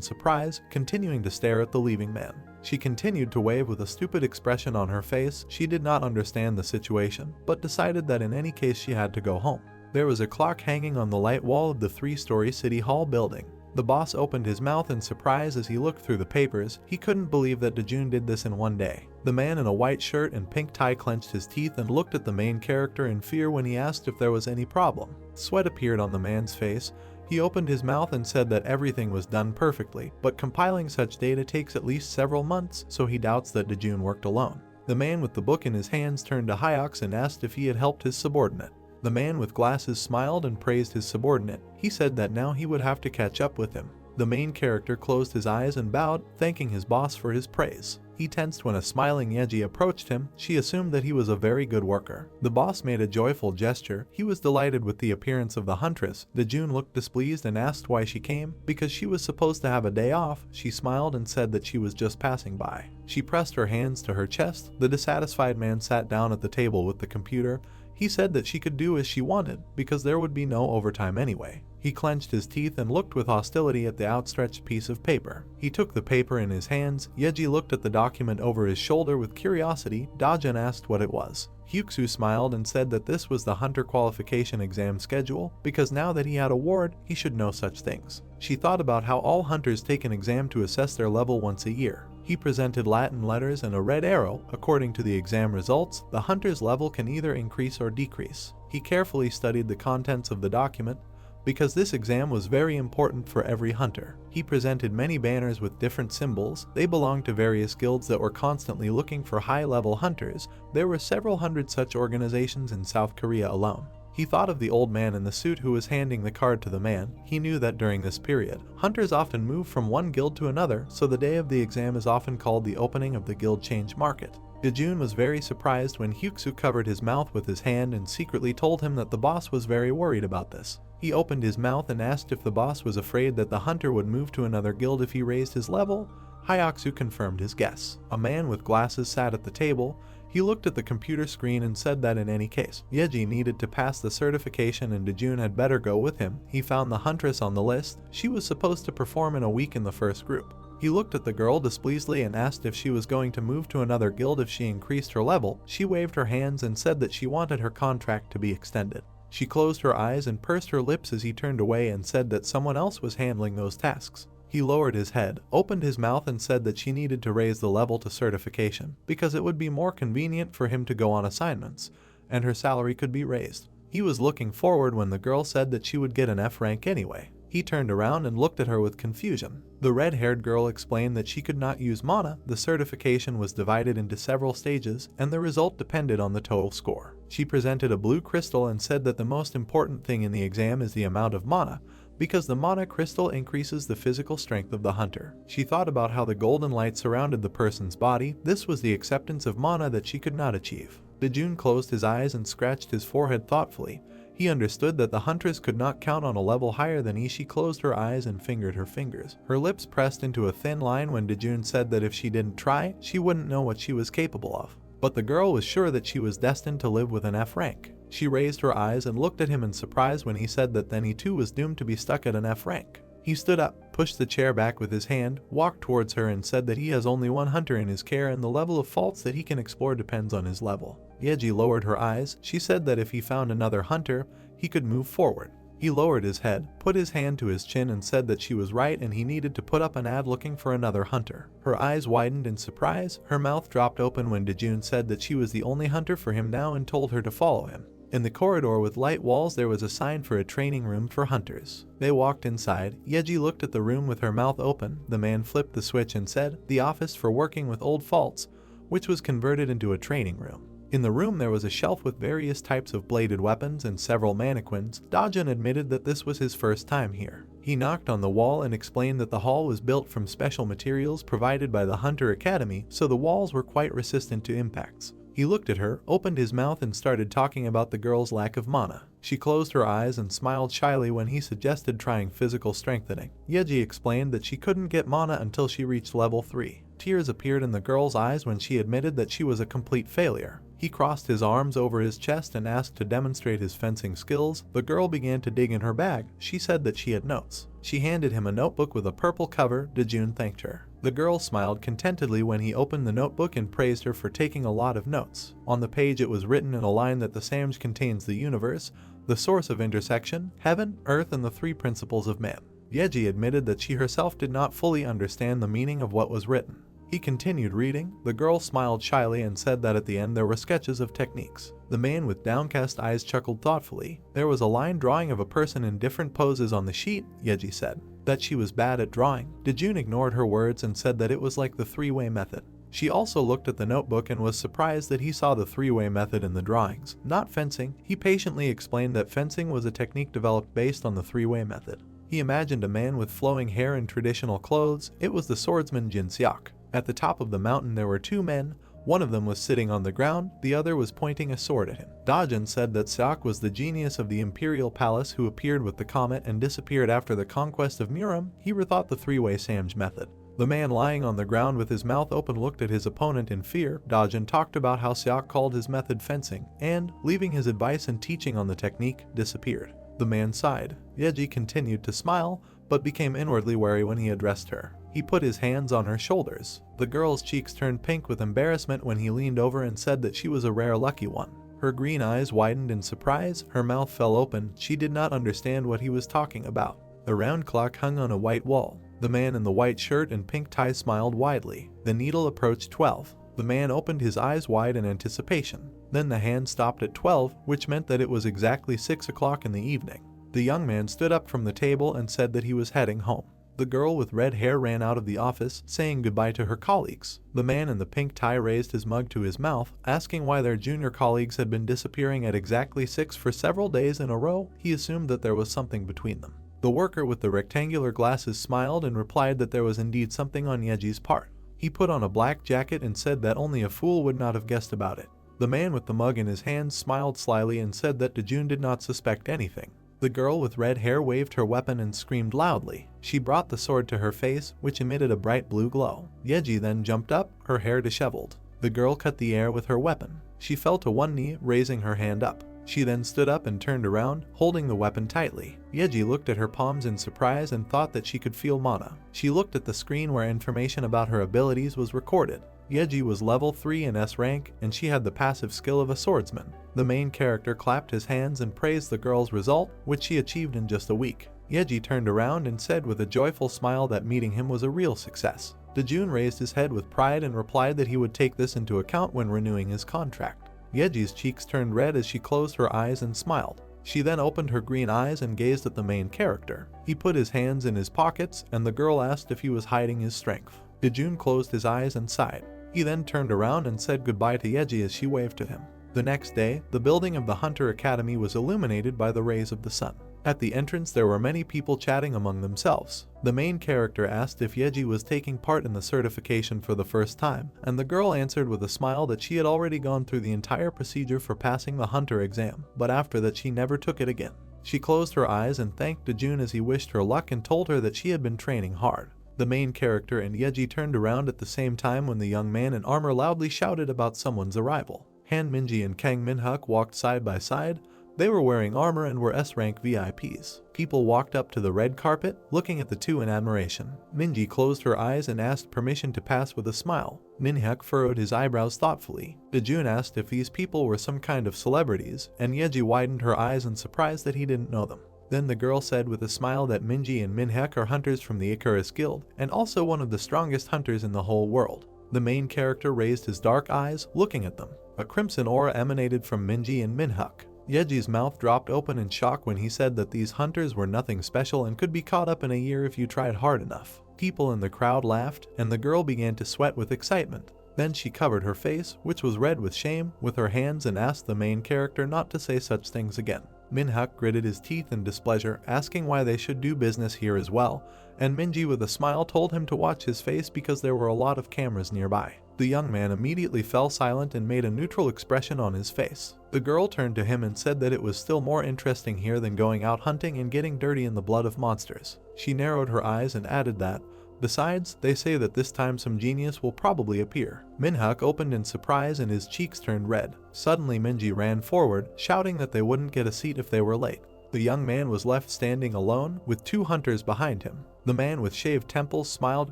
S1: surprise, continuing to stare at the leaving man. She continued to wave with a stupid expression on her face. She did not understand the situation, but decided that in any case she had to go home. There was a clock hanging on the light wall of the 3-story City Hall building. The boss opened his mouth in surprise as he looked through the papers. He couldn't believe that Dojun did this in one day. The man in a white shirt and pink tie clenched his teeth and looked at the main character in fear when he asked if there was any problem. Sweat appeared on the man's face. He opened his mouth and said that everything was done perfectly, but compiling such data takes at least several months, so he doubts that Dojun worked alone. The man with the book in his hands turned to Hyux and asked if he had helped his subordinate. The man with glasses smiled and praised his subordinate. He said that now he would have to catch up with him. The main character closed his eyes and bowed, thanking his boss for his praise. He tensed when a smiling Yeji approached him. She assumed that he was a very good worker. The boss made a joyful gesture. He was delighted with the appearance of the huntress. Dojun looked displeased and asked why she came. Because she was supposed to have a day off. She smiled and said that she was just passing by. She pressed her hands to her chest. The dissatisfied man sat down at the table with the computer. He said that she could do as she wanted, because there would be no overtime anyway. He clenched his teeth and looked with hostility at the outstretched piece of paper. He took the paper in his hands. Yeji looked at the document over his shoulder with curiosity. Dojun asked what it was. Hyuksu smiled and said that this was the hunter qualification exam schedule, because now that he had a ward, he should know such things. She thought about how all hunters take an exam to assess their level once a year. He presented Latin letters and a red arrow. According to the exam results, the hunter's level can either increase or decrease. He carefully studied the contents of the document, because this exam was very important for every hunter. He presented many banners with different symbols. They belonged to various guilds that were constantly looking for high-level hunters. There were several hundred such organizations in South Korea alone. He thought of the old man in the suit who was handing the card to the man. He knew that during this period, hunters often move from one guild to another, so the day of the exam is often called the opening of the guild change market. Dojun was very surprised when Hyuksu covered his mouth with his hand and secretly told him that the boss was very worried about this. He opened his mouth and asked if the boss was afraid that the hunter would move to another guild if he raised his level. Hyuksu confirmed his guess. A man with glasses sat at the table. He looked at the computer screen and said that in any case, Yeji needed to pass the certification and Dojun had better go with him. He found the huntress on the list. She was supposed to perform in a week in the first group. He looked at the girl displeasedly and asked if she was going to move to another guild if she increased her level. She waved her hands and said that she wanted her contract to be extended. She closed her eyes and pursed her lips as he turned away and said that someone else was handling those tasks. He lowered his head, opened his mouth and said that she needed to raise the level to certification, because it would be more convenient for him to go on assignments, and her salary could be raised. He was looking forward when the girl said that she would get an F rank anyway. He turned around and looked at her with confusion. The red-haired girl explained that she could not use mana. The certification was divided into several stages, and the result depended on the total score. She presented a blue crystal and said that the most important thing in the exam is the amount of mana, because the mana crystal increases the physical strength of the hunter. She thought about how the golden light surrounded the person's body. This was the acceptance of mana that she could not achieve. Dojun closed his eyes and scratched his forehead thoughtfully. He understood that the huntress could not count on a level higher than he. She closed her eyes and fingered her fingers. Her lips pressed into a thin line when Dojun said that if she didn't try, she wouldn't know what she was capable of. But the girl was sure that she was destined to live with an F rank. She raised her eyes and looked at him in surprise when he said that then he too was doomed to be stuck at an F rank. He stood up, pushed the chair back with his hand, walked towards her and said that he has only one hunter in his care and the level of faults that he can explore depends on his level. Yeji lowered her eyes. She said that if he found another hunter, he could move forward. He lowered his head, put his hand to his chin and said that she was right and he needed to put up an ad looking for another hunter. Her eyes widened in surprise. Her mouth dropped open when Dojun said that she was the only hunter for him now and told her to follow him. In the corridor with light walls there was a sign for a training room for hunters. They walked inside. Yeji looked at the room with her mouth open. The man flipped the switch and said, "The office for working with old faults," which was converted into a training room. In the room there was a shelf with various types of bladed weapons and several mannequins. Dojun admitted that this was his first time here. He knocked on the wall and explained that the hall was built from special materials provided by the Hunter Academy, so the walls were quite resistant to impacts. He looked at her, opened his mouth and started talking about the girl's lack of mana. She closed her eyes and smiled shyly when he suggested trying physical strengthening. Yeji explained that she couldn't get mana until she reached level 3. Tears appeared in the girl's eyes when she admitted that she was a complete failure. He crossed his arms over his chest and asked to demonstrate his fencing skills. The girl began to dig in her bag. She said that she had notes. She handed him a notebook with a purple cover. Dojun thanked her. The girl smiled contentedly when he opened the notebook and praised her for taking a lot of notes. On the page it was written in a line that the Samj contains the universe, the source of intersection, heaven, earth, and the 3 principles of man. Yeji admitted that she herself did not fully understand the meaning of what was written. He continued reading. The girl smiled shyly and said that at the end there were sketches of techniques. The man with downcast eyes chuckled thoughtfully. There was a line drawing of a person in different poses on the sheet. Yeji said that she was bad at drawing. Dojun ignored her words and said that it was like the 3-way method. She also looked at the notebook and was surprised that he saw the 3-way method in the drawings, not fencing. He patiently explained that fencing was a technique developed based on the 3-way method. He imagined a man with flowing hair and traditional clothes. It was the swordsman Jin Seok. At the top of the mountain there were 2 men. One of them was sitting on the ground, the other was pointing a sword at him. Dojun said that Seok was the genius of the Imperial Palace who appeared with the comet and disappeared after the conquest of Miram. He rethought the 3-way Samj method. The man lying on the ground with his mouth open looked at his opponent in fear. Dojun talked about how Seok called his method fencing and, leaving his advice and teaching on the technique, disappeared. The man sighed. Yeji continued to smile, but became inwardly wary when he addressed her. He put his hands on her shoulders. The girl's cheeks turned pink with embarrassment when he leaned over and said that she was a rare lucky one. Her green eyes widened in surprise, her mouth fell open. She did not understand what he was talking about. A round clock hung on a white wall. The man in the white shirt and pink tie smiled widely. The needle approached 12. The man opened his eyes wide in anticipation. Then the hand stopped at 12, which meant that it was exactly 6 o'clock in the evening. The young man stood up from the table and said that he was heading home. The girl with red hair ran out of the office, saying goodbye to her colleagues. The man in the pink tie raised his mug to his mouth, asking why their junior colleagues had been disappearing at exactly 6 for several days in a row. He assumed that there was something between them. The worker with the rectangular glasses smiled and replied that there was indeed something on Yeji's part. He put on a black jacket and said that only a fool would not have guessed about it. The man with the mug in his hands smiled slyly and said that Dojun did not suspect anything. The girl with red hair waved her weapon and screamed loudly. She brought the sword to her face, which emitted a bright blue glow. Yeji then jumped up, her hair disheveled. The girl cut the air with her weapon. She fell to one knee, raising her hand up. She then stood up and turned around, holding the weapon tightly. Yeji looked at her palms in surprise and thought that she could feel mana. She looked at the screen where information about her abilities was recorded. Yeji was level 3 in S rank, and she had the passive skill of a swordsman. The main character clapped his hands and praised the girl's result, which she achieved in just a week. Yeji turned around and said with a joyful smile that meeting him was a real success. Dojun raised his head with pride and replied that he would take this into account when renewing his contract. Yeji's cheeks turned red as she closed her eyes and smiled. She then opened her green eyes and gazed at the main character. He put his hands in his pockets, and the girl asked if he was hiding his strength. Dojun closed his eyes and sighed. He then turned around and said goodbye to Yeji as she waved to him. The next day, the building of the Hunter Academy was illuminated by the rays of the sun. At the entrance there were many people chatting among themselves. The main character asked if Yeji was taking part in the certification for the first time, and the girl answered with a smile that she had already gone through the entire procedure for passing the Hunter exam, but after that she never took it again. She closed her eyes and thanked Dojun as he wished her luck and told her that she had been training hard. The main character and Yeji turned around at the same time when the young man in armor loudly shouted about someone's arrival. Han Minji and Kang Minhyuk walked side by side. They were wearing armor and were S-rank VIPs. People walked up to the red carpet, looking at the two in admiration. Minji closed her eyes and asked permission to pass with a smile. Minhyuk furrowed his eyebrows thoughtfully. Dojun asked if these people were some kind of celebrities, and Yeji widened her eyes in surprise that he didn't know them. Then the girl said with a smile that Minji and Minhyuk are hunters from the Icarus Guild, and also one of the strongest hunters in the whole world. The main character raised his dark eyes, looking at them. A crimson aura emanated from Minji and Minhyuk. Yeji's mouth dropped open in shock when he said that these hunters were nothing special and could be caught up in a year if you tried hard enough. People in the crowd laughed, and the girl began to sweat with excitement. Then she covered her face, which was red with shame, with her hands and asked the main character not to say such things again. Minhyuk gritted his teeth in displeasure, asking why they should do business here as well, and Minji with a smile told him to watch his face because there were a lot of cameras nearby. The young man immediately fell silent and made a neutral expression on his face. The girl turned to him and said that it was still more interesting here than going out hunting and getting dirty in the blood of monsters. She narrowed her eyes and added that, besides, they say that this time some genius will probably appear. Minhyuk opened in surprise and his cheeks turned red. Suddenly Minji ran forward, shouting that they wouldn't get a seat if they were late. The young man was left standing alone, with 2 hunters behind him. The man with shaved temples smiled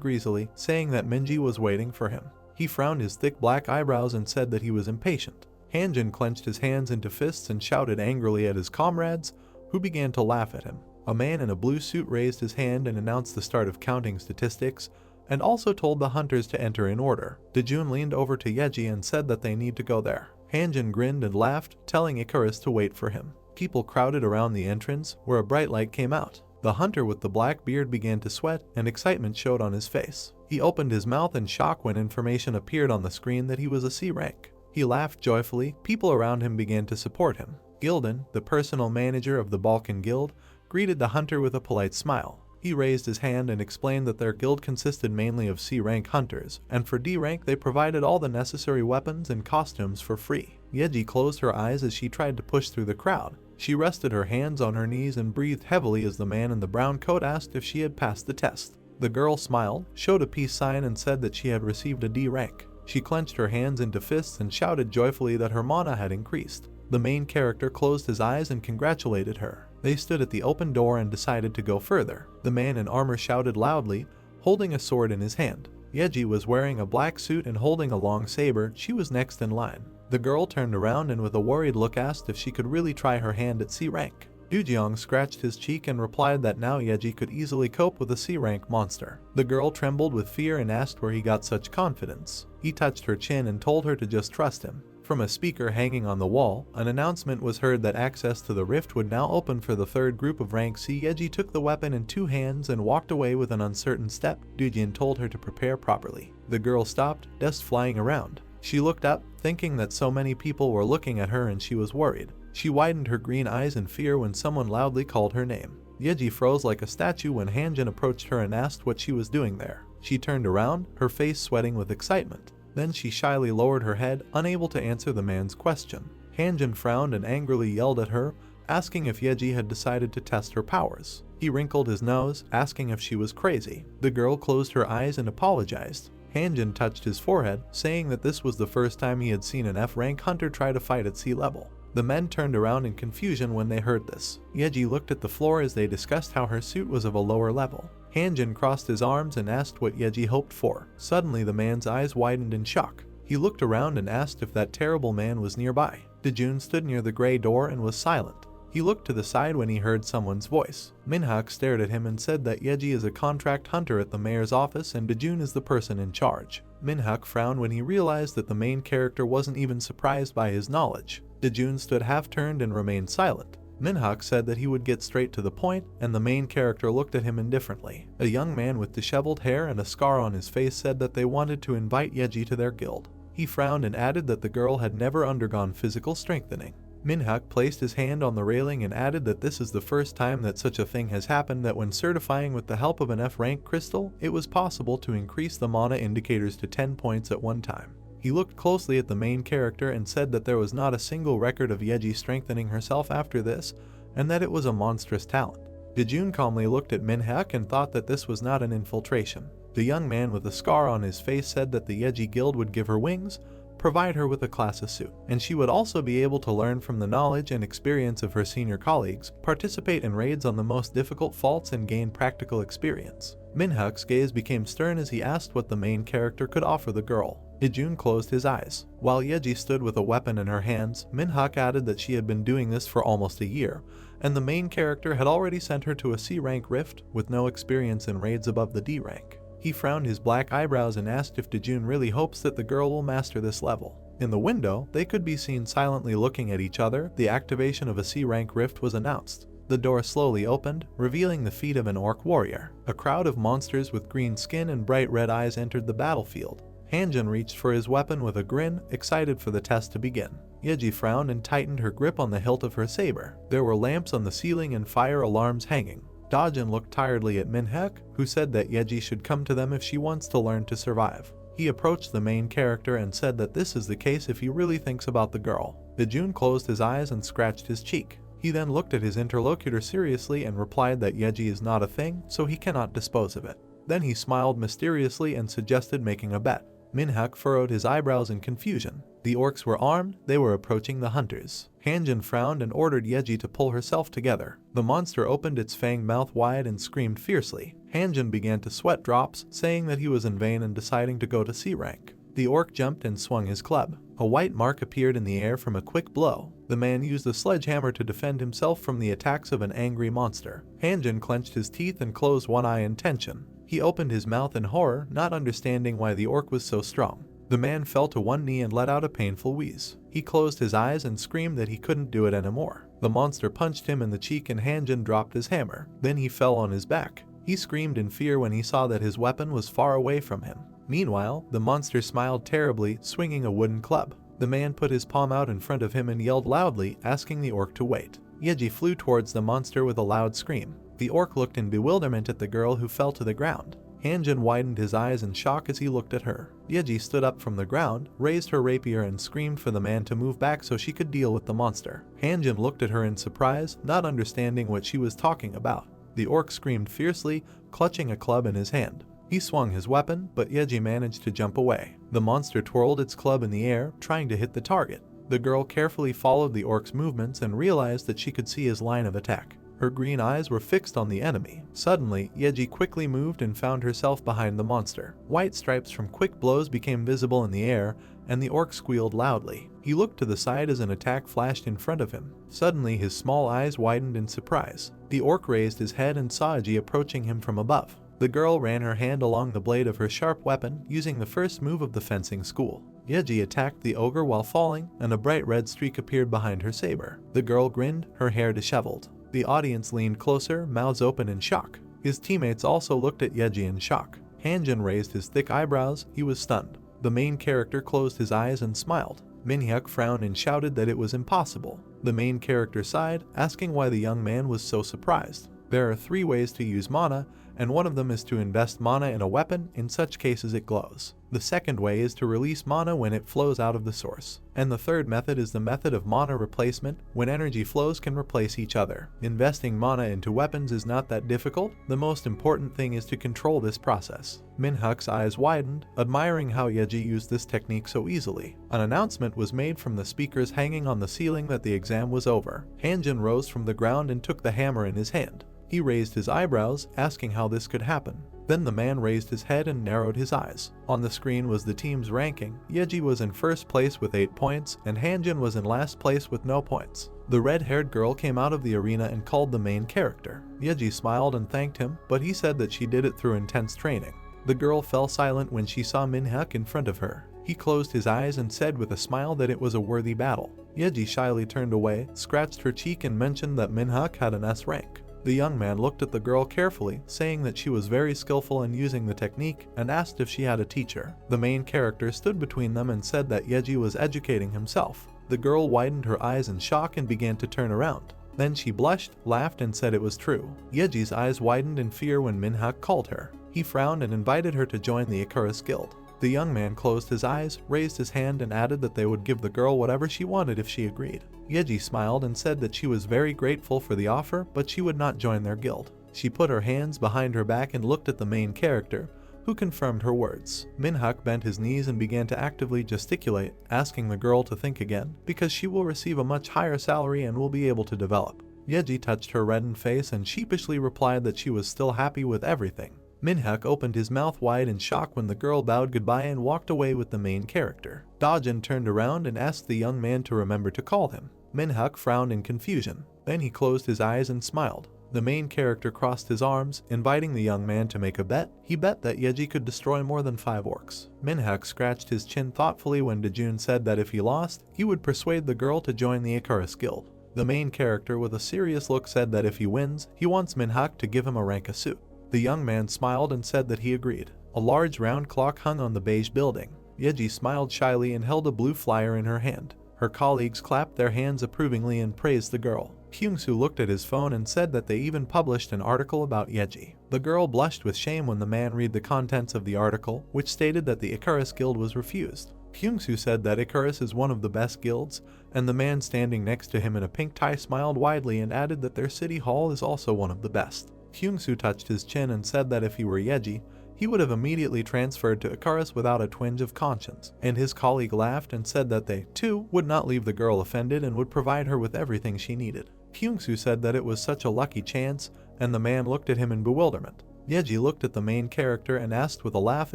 S1: greasily, saying that Minji was waiting for him. He frowned his thick black eyebrows and said that he was impatient. Hanjin clenched his hands into fists and shouted angrily at his comrades, who began to laugh at him. A man in a blue suit raised his hand and announced the start of counting statistics, and also told the hunters to enter in order. Dojun leaned over to Yeji and said that they need to go there. Hanjin grinned and laughed, telling Icarus to wait for him. People crowded around the entrance, where a bright light came out. The hunter with the black beard began to sweat, and excitement showed on his face. He opened his mouth in shock when information appeared on the screen that he was a C rank. He laughed joyfully. People around him began to support him. Gildan, the personal manager of the Balkan Guild, greeted the hunter with a polite smile. He raised his hand and explained that their guild consisted mainly of C-rank hunters, and for D-rank they provided all the necessary weapons and costumes for free. Yeji closed her eyes as she tried to push through the crowd. She rested her hands on her knees and breathed heavily as the man in the brown coat asked if she had passed the test. The girl smiled, showed a peace sign and said that she had received a D rank. She clenched her hands into fists and shouted joyfully that her mana had increased. The main character closed his eyes and congratulated her. They stood at the open door and decided to go further. The man in armor shouted loudly, holding a sword in his hand. Yeji was wearing a black suit and holding a long saber. She was next in line. The girl turned around and with a worried look asked if she could really try her hand at C rank. Dojun scratched his cheek and replied that now Yeji could easily cope with a C rank monster. The girl trembled with fear and asked where he got such confidence. He touched her chin and told her to just trust him. From a speaker hanging on the wall, an announcement was heard that access to the rift would now open for the third group of rank C. Yeji took the weapon in 2 hands and walked away with an uncertain step. Dojun told her to prepare properly. The girl stopped, dust flying around. She looked up, thinking that so many people were looking at her and she was worried. She widened her green eyes in fear when someone loudly called her name. Yeji froze like a statue when Hanjin approached her and asked what she was doing there. She turned around, her face sweating with excitement. Then she shyly lowered her head, unable to answer the man's question. Hanjin frowned and angrily yelled at her, asking if Yeji had decided to test her powers. He wrinkled his nose, asking if she was crazy. The girl closed her eyes and apologized. Hanjin touched his forehead, saying that this was the first time he had seen an F-rank hunter try to fight at sea level. The men turned around in confusion when they heard this. Yeji looked at the floor as they discussed how her suit was of a lower level. Hanjin crossed his arms and asked what Yeji hoped for. Suddenly the man's eyes widened in shock. He looked around and asked if that terrible man was nearby. Dojun stood near the gray door and was silent. He looked to the side when he heard someone's voice. Minhyuk stared at him and said that Yeji is a contract hunter at the mayor's office and Dojun is the person in charge. Minhyuk frowned when he realized that the main character wasn't even surprised by his knowledge. Dojun stood half-turned and remained silent. Minhyuk said that he would get straight to the point, and the main character looked at him indifferently. A young man with disheveled hair and a scar on his face said that they wanted to invite Yeji to their guild. He frowned and added that the girl had never undergone physical strengthening. Minhyuk placed his hand on the railing and added that this is the first time that such a thing has happened, that when certifying with the help of an F-rank crystal, it was possible to increase the mana indicators to 10 points at one time. He looked closely at the main character and said that there was not a single record of Yeji strengthening herself after this, and that it was a monstrous talent. Dojun calmly looked at Minhyuk and thought that this was not an infiltration. The young man with a scar on his face said that the Yeji guild would give her wings, provide her with a class suit, and she would also be able to learn from the knowledge and experience of her senior colleagues, participate in raids on the most difficult faults and gain practical experience. Minhyuk's gaze became stern as he asked what the main character could offer the girl. Dojun closed his eyes. While Yeji stood with a weapon in her hands, Minhyuk added that she had been doing this for almost a year, and the main character had already sent her to a C-rank rift with no experience in raids above the D rank. He frowned his black eyebrows and asked if Dojun really hopes that the girl will master this level. In the window, they could be seen silently looking at each other. The activation of a C-rank rift was announced. The door slowly opened, revealing the feet of an orc warrior. A crowd of monsters with green skin and bright red eyes entered the battlefield. Hanjin reached for his weapon with a grin, excited for the test to begin. Yeji frowned and tightened her grip on the hilt of her saber. There were lamps on the ceiling and fire alarms hanging. Dojun looked tiredly at Minhyuk, who said that Yeji should come to them if she wants to learn to survive. He approached the main character and said that this is the case if he really thinks about the girl. Dojun closed his eyes and scratched his cheek. He then looked at his interlocutor seriously and replied that Yeji is not a thing, so he cannot dispose of it. Then he smiled mysteriously and suggested making a bet. Minhyuk furrowed his eyebrows in confusion. The orcs were armed, they were approaching the hunters. Hanjin frowned and ordered Yeji to pull herself together. The monster opened its fanged mouth wide and screamed fiercely. Hanjin began to sweat drops, saying that he was in vain and deciding to go to C rank. The orc jumped and swung his club. A white mark appeared in the air from a quick blow. The man used a sledgehammer to defend himself from the attacks of an angry monster. Hanjin clenched his teeth and closed one eye in tension. He opened his mouth in horror, not understanding why the orc was so strong. The man fell to one knee and let out a painful wheeze. He closed his eyes and screamed that he couldn't do it anymore. The monster punched him in the cheek and Hanjin dropped his hammer. Then he fell on his back. He screamed in fear when he saw that his weapon was far away from him. Meanwhile, the monster smiled terribly, swinging a wooden club. The man put his palm out in front of him and yelled loudly, asking the orc to wait. Yeji flew towards the monster with a loud scream. The orc looked in bewilderment at the girl who fell to the ground. Hanjin widened his eyes in shock as he looked at her. Yeji stood up from the ground, raised her rapier and screamed for the man to move back so she could deal with the monster. Hanjin looked at her in surprise, not understanding what she was talking about. The orc screamed fiercely, clutching a club in his hand. He swung his weapon, but Yeji managed to jump away. The monster twirled its club in the air, trying to hit the target. The girl carefully followed the orc's movements and realized that she could see his line of attack. Her green eyes were fixed on the enemy. Suddenly, Yeji quickly moved and found herself behind the monster. White stripes from quick blows became visible in the air, and the orc squealed loudly. He looked to the side as an attack flashed in front of him. Suddenly, his small eyes widened in surprise. The orc raised his head and saw Yeji approaching him from above. The girl ran her hand along the blade of her sharp weapon, using the first move of the fencing school. Yeji attacked the ogre while falling, and a bright red streak appeared behind her saber. The girl grinned, her hair disheveled. The audience leaned closer, mouths open in shock. His teammates also looked at Yeji in shock. Hanjin raised his thick eyebrows, he was stunned. The main character closed his eyes and smiled. Minhyuk frowned and shouted that it was impossible. The main character sighed, asking why the young man was so surprised. There are 3 ways to use mana, and one of them is to invest mana in a weapon, in such cases it glows. The second way is to release mana when it flows out of the source. And the third method is the method of mana replacement, when energy flows can replace each other. Investing mana into weapons is not that difficult, the most important thing is to control this process. Minhyuk's eyes widened, admiring how Yeji used this technique so easily. An announcement was made from the speakers hanging on the ceiling that the exam was over. Hanjin rose from the ground and took the hammer in his hand. He raised his eyebrows, asking how this could happen. Then the man raised his head and narrowed his eyes. On the screen was the team's ranking. Yeji was in first place with 8 points, and Hanjin was in last place with no points. The red-haired girl came out of the arena and called the main character. Yeji smiled and thanked him, but he said that she did it through intense training. The girl fell silent when she saw Minhyuk in front of her. He closed his eyes and said with a smile that it was a worthy battle. Yeji shyly turned away, scratched her cheek and mentioned that Minhyuk had an S rank. The young man looked at the girl carefully, saying that she was very skillful in using the technique, and asked if she had a teacher. The main character stood between them and said that Yeji was educating himself. The girl widened her eyes in shock and began to turn around. Then she blushed, laughed and said it was true. Yeji's eyes widened in fear when Minhyuk called her. He frowned and invited her to join the Icarus Guild. The young man closed his eyes, raised his hand and added that they would give the girl whatever she wanted if she agreed. Yeji smiled and said that she was very grateful for the offer, but she would not join their guild. She put her hands behind her back and looked at the main character, who confirmed her words. Minhyuk bent his knees and began to actively gesticulate, asking the girl to think again, because she will receive a much higher salary and will be able to develop. Yeji touched her reddened face and sheepishly replied that she was still happy with everything. Minhyuk opened his mouth wide in shock when the girl bowed goodbye and walked away with the main character. Dojun turned around and asked the young man to remember to call him. Minhyuk frowned in confusion. Then he closed his eyes and smiled. The main character crossed his arms, inviting the young man to make a bet. He bet that Yeji could destroy more than 5 orcs. Minhyuk scratched his chin thoughtfully when Dojun said that if he lost, he would persuade the girl to join the Icarus Guild. The main character with a serious look said that if he wins, he wants Minhyuk to give him a rank suit. The young man smiled and said that he agreed. A large round clock hung on the beige building. Yeji smiled shyly and held a blue flyer in her hand. Her colleagues clapped their hands approvingly and praised the girl. Kyung-soo looked at his phone and said that they even published an article about Yeji. The girl blushed with shame when the man read the contents of the article, which stated that the Icarus Guild was refused. Kyung-soo said that Icarus is one of the best guilds, and the man standing next to him in a pink tie smiled widely and added that their city hall is also one of the best. Kyung-soo touched his chin and said that if he were Yeji, he would have immediately transferred to Icarus without a twinge of conscience, and his colleague laughed and said that they, too, would not leave the girl offended and would provide her with everything she needed. Kyung-soo said that it was such a lucky chance, and the man looked at him in bewilderment. Yeji looked at the main character and asked with a laugh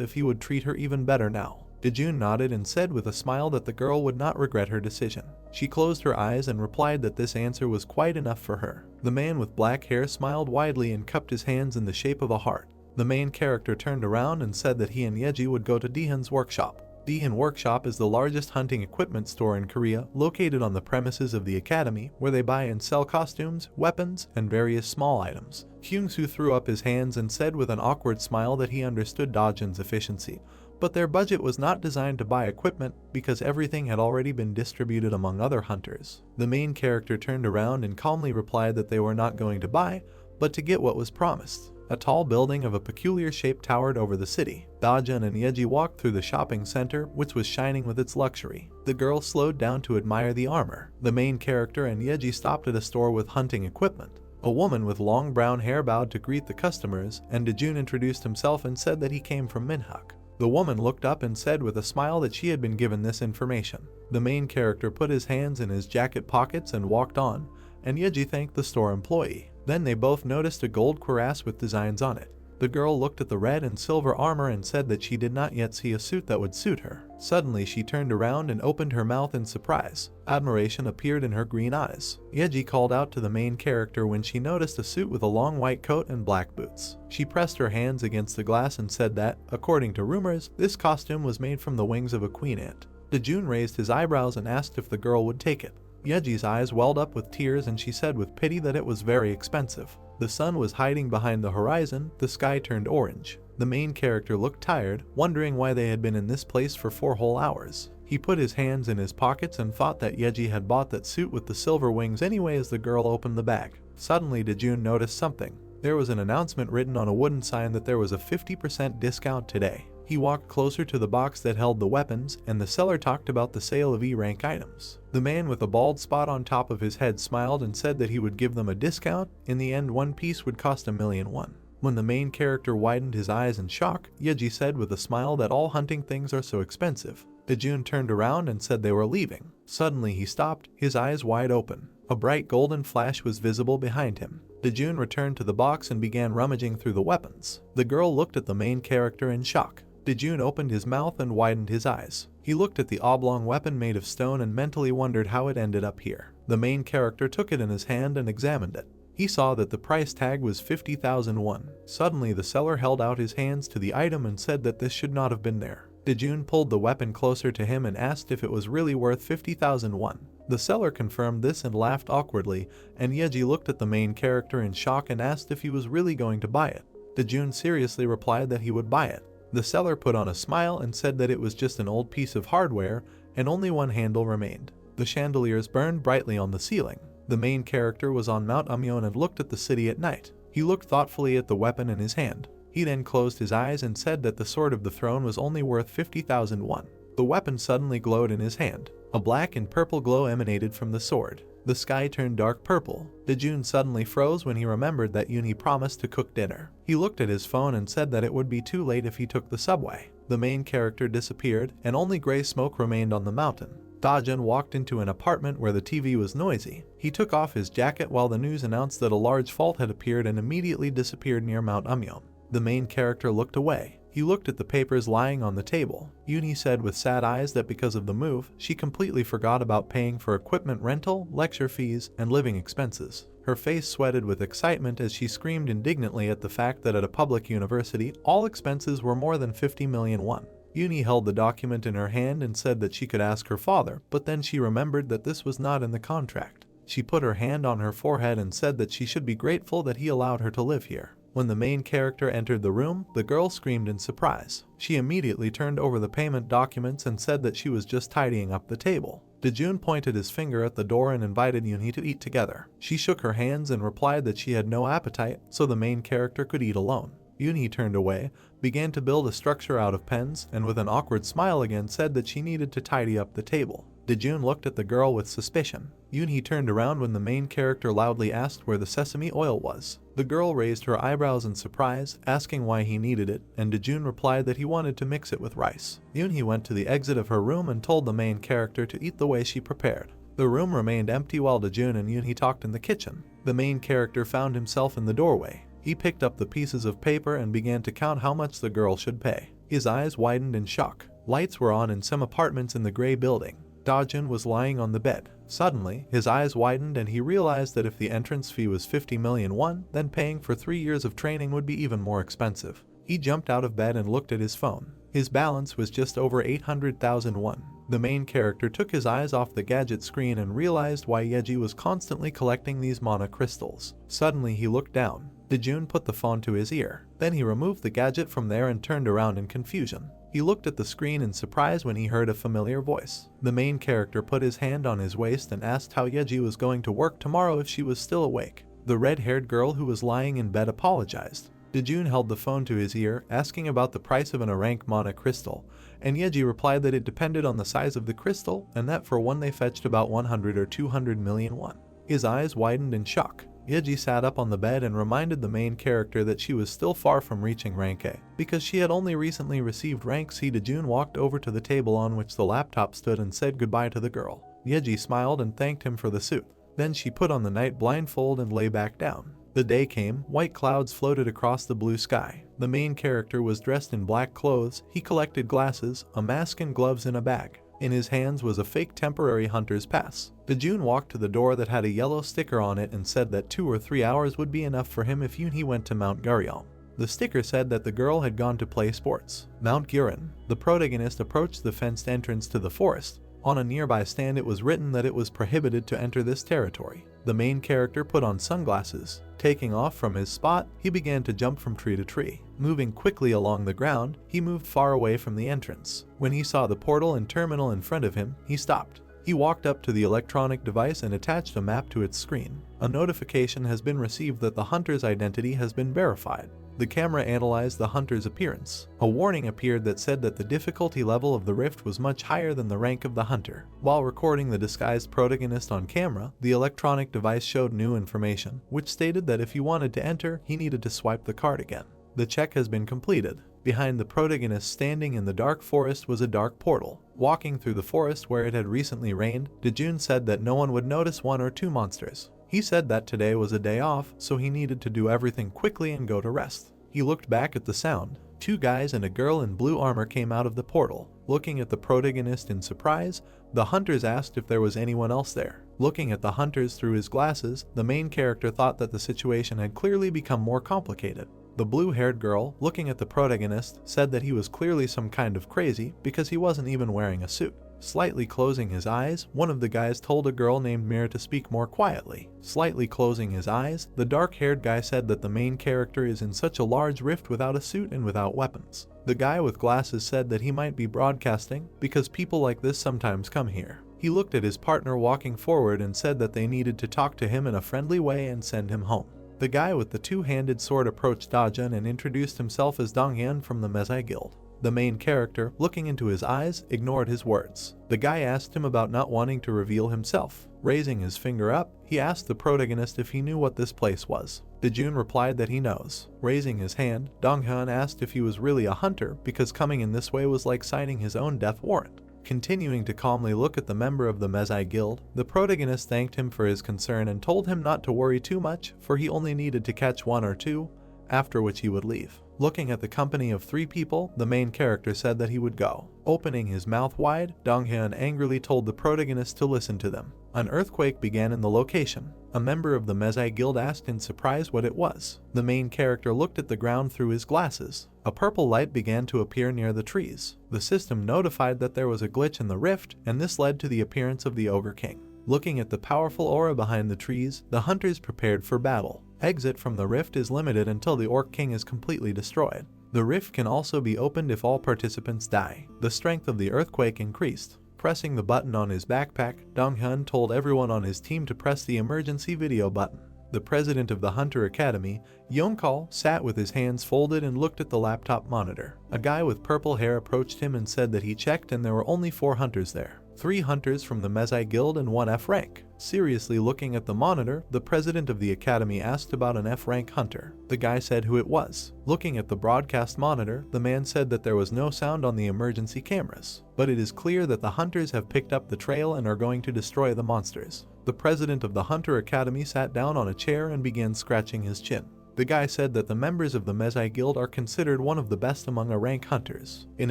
S1: if he would treat her even better now. Dojun nodded and said with a smile that the girl would not regret her decision. She closed her eyes and replied that this answer was quite enough for her. The man with black hair smiled widely and cupped his hands in the shape of a heart. The main character turned around and said that he and Yeji would go to Daehan's workshop. Daehan Workshop is the largest hunting equipment store in Korea, located on the premises of the academy, where they buy and sell costumes, weapons, and various small items. Kyung-soo threw up his hands and said with an awkward smile that he understood Dojun's efficiency, but their budget was not designed to buy equipment because everything had already been distributed among other hunters. The main character turned around and calmly replied that they were not going to buy, but to get what was promised. A tall building of a peculiar shape towered over the city. Dojun and Yeji walked through the shopping center, which was shining with its luxury. The girl slowed down to admire the armor. The main character and Yeji stopped at a store with hunting equipment. A woman with long brown hair bowed to greet the customers, and Dojun introduced himself and said that he came from Minhyuk. The woman looked up and said with a smile that she had been given this information. The main character put his hands in his jacket pockets and walked on, and Yeji thanked the store employee. Then they both noticed a gold cuirass with designs on it. The girl looked at the red and silver armor and said that she did not yet see a suit that would suit her. Suddenly she turned around and opened her mouth in surprise. Admiration appeared in her green eyes. Yeji called out to the main character when she noticed a suit with a long white coat and black boots. She pressed her hands against the glass and said that, according to rumors, this costume was made from the wings of a queen ant. Dojun raised his eyebrows and asked if the girl would take it. Yeji's eyes welled up with tears and she said with pity that it was very expensive. The sun was hiding behind the horizon, the sky turned orange. The main character looked tired, wondering why they had been in this place for 4 whole hours. He put his hands in his pockets and thought that Yeji had bought that suit with the silver wings anyway as the girl opened the bag. Suddenly Dojun noticed something. There was an announcement written on a wooden sign that there was a 50% discount today. He walked closer to the box that held the weapons, and the seller talked about the sale of E-rank items. The man with a bald spot on top of his head smiled and said that he would give them a discount. In the end, one piece would cost 1,000,000 won. When the main character widened his eyes in shock, Yeji said with a smile that all hunting things are so expensive. Dojun turned around and said they were leaving. Suddenly he stopped, his eyes wide open. A bright golden flash was visible behind him. Dojun returned to the box and began rummaging through the weapons. The girl looked at the main character in shock. Dojun opened his mouth and widened his eyes. He looked at the oblong weapon made of stone and mentally wondered how it ended up here. The main character took it in his hand and examined it. He saw that the price tag was 50,000 won. Suddenly the seller held out his hands to the item and said that this should not have been there. Dojun pulled the weapon closer to him and asked if it was really worth 50,000 won. The seller confirmed this and laughed awkwardly, and Yeji looked at the main character in shock and asked if he was really going to buy it. Dojun seriously replied that he would buy it. The seller put on a smile and said that it was just an old piece of hardware and only one handle remained. The chandeliers burned brightly on the ceiling. The main character was on Mount Amyon and looked at the city at night. He looked thoughtfully at the weapon in his hand. He then closed his eyes and said that the sword of the throne was only worth 50,000 won. The weapon suddenly glowed in his hand. A black and purple glow emanated from the sword. The sky turned dark purple. Dojun suddenly froze when he remembered that Yunhee promised to cook dinner. He looked at his phone and said that it would be too late if he took the subway. The main character disappeared, and only gray smoke remained on the mountain. Dojun walked into an apartment where the TV was noisy. He took off his jacket while the news announced that a large fault had appeared and immediately disappeared near Mount Amyon. The main character looked away. He looked at the papers lying on the table. Yunhee said with sad eyes that because of the move, she completely forgot about paying for equipment rental, lecture fees, and living expenses. Her face sweated with excitement as she screamed indignantly at the fact that at a public university, all expenses were more than 50,000,000 won. Yunhee held the document in her hand and said that she could ask her father, but then she remembered that this was not in the contract. She put her hand on her forehead and said that she should be grateful that he allowed her to live here. When the main character entered the room, the girl screamed in surprise. She immediately turned over the payment documents and said that she was just tidying up the table. Dojun pointed his finger at the door and invited Yunhee to eat together. She shook her hands and replied that she had no appetite, so the main character could eat alone. Yunhee turned away, began to build a structure out of pens, and with an awkward smile again said that she needed to tidy up the table. Dojun looked at the girl with suspicion. Yunhee turned around when the main character loudly asked where the sesame oil was. The girl raised her eyebrows in surprise, asking why he needed it, and Dojun replied that he wanted to mix it with rice. Yunhee went to the exit of her room and told the main character to eat the way she prepared. The room remained empty while Dojun and Yunhee talked in the kitchen. The main character found himself in the doorway. He picked up the pieces of paper and began to count how much the girl should pay. His eyes widened in shock. Lights were on in some apartments in the gray building. Dojun was lying on the bed. Suddenly, his eyes widened and he realized that if the entrance fee was 50 million won, then paying for 3 years of training would be even more expensive. He jumped out of bed and looked at his phone. His balance was just over 800,000 won. The main character took his eyes off the gadget screen and realized why Yeji was constantly collecting these mana crystals. Suddenly he looked down. Dojun put the phone to his ear. Then he removed the gadget from there and turned around in confusion. He looked at the screen in surprise when he heard a familiar voice. The main character put his hand on his waist and asked how Yeji was going to work tomorrow if she was still awake. The red-haired girl who was lying in bed apologized. Dojun held the phone to his ear, asking about the price of an rank mana crystal, and Yeji replied that it depended on the size of the crystal and that for one they fetched about 100 or 200 million won. His eyes widened in shock. Yeji sat up on the bed and reminded the main character that she was still far from reaching rank A. Because she had only recently received rank C, Dojun walked over to the table on which the laptop stood and said goodbye to the girl. Yeji smiled and thanked him for the suit. Then she put on the night blindfold and lay back down. The day came, white clouds floated across the blue sky. The main character was dressed in black clothes. He collected glasses, a mask and gloves in a bag. In his hands was a fake temporary hunter's pass. Dojun walked to the door that had a yellow sticker on it and said that 2 or 3 hours would be enough for him if Yunhee went to Mount Guryeong. The sticker said that the girl had gone to play sports. Mount Gurin. The protagonist approached the fenced entrance to the forest. On a nearby stand it was written that it was prohibited to enter this territory. The main character put on sunglasses. Taking off from his spot, he began to jump from tree to tree. Moving quickly along the ground, he moved far away from the entrance. When he saw the portal and terminal in front of him, he stopped. He walked up to the electronic device and attached a map to its screen. A notification has been received that the hunter's identity has been verified. The camera analyzed the hunter's appearance. A warning appeared that said that the difficulty level of the rift was much higher than the rank of the hunter. While recording the disguised protagonist on camera, the electronic device showed new information, which stated that if he wanted to enter, he needed to swipe the card again. The check has been completed. Behind the protagonist standing in the dark forest was a dark portal. Walking through the forest where it had recently rained, Dojun said that no one would notice 1 or 2 monsters. He said that today was a day off, so he needed to do everything quickly and go to rest. He looked back at the sound. 2 guys and a girl in blue armor came out of the portal. Looking at the protagonist in surprise, the hunters asked if there was anyone else there. Looking at the hunters through his glasses, the main character thought that the situation had clearly become more complicated. The blue-haired girl, looking at the protagonist, said that he was clearly some kind of crazy because he wasn't even wearing a suit. Slightly closing his eyes, one of the guys told a girl named Mira to speak more quietly. Slightly closing his eyes, the dark-haired guy said that the main character is in such a large rift without a suit and without weapons. The guy with glasses said that he might be broadcasting because people like this sometimes come here. He looked at his partner walking forward and said that they needed to talk to him in a friendly way and send him home. The guy with the 2-handed sword approached Dojun and introduced himself as Donghyun from the Mezai Guild. The main character, looking into his eyes, ignored his words. The guy asked him about not wanting to reveal himself. Raising his finger up, he asked the protagonist if he knew what this place was. Dojun replied that he knows. Raising his hand, Donghyun asked if he was really a hunter because coming in this way was like signing his own death warrant. Continuing to calmly look at the member of the Mezai Guild, the protagonist thanked him for his concern and told him not to worry too much, for he only needed to catch 1 or 2, after which he would leave. Looking at the company of 3 people, the main character said that he would go. Opening his mouth wide, Donghyun angrily told the protagonist to listen to them. An earthquake began in the location. A member of the Mezai Guild asked in surprise what it was. The main character looked at the ground through his glasses. A purple light began to appear near the trees. The system notified that there was a glitch in the rift, and this led to the appearance of the Ogre King. Looking at the powerful aura behind the trees, the hunters prepared for battle. Exit from the rift is limited until the Orc King is completely destroyed. The rift can also be opened if all participants die. The strength of the earthquake increased. Pressing the button on his backpack, Donghyun told everyone on his team to press the emergency video button. The president of the Hunter Academy, Yunhee, sat with his hands folded and looked at the laptop monitor. A guy with purple hair approached him and said that he checked and there were only 4 hunters there. 3 hunters from the Mezai Guild and 1 F rank. Seriously looking at the monitor, the president of the academy asked about an F rank hunter. The guy said who it was. Looking at the broadcast monitor, the man said that there was no sound on the emergency cameras, but it is clear that the hunters have picked up the trail and are going to destroy the monsters. The president of the Hunter Academy sat down on a chair and began scratching his chin. The guy said that the members of the Mezai Guild are considered one of the best among rank hunters. In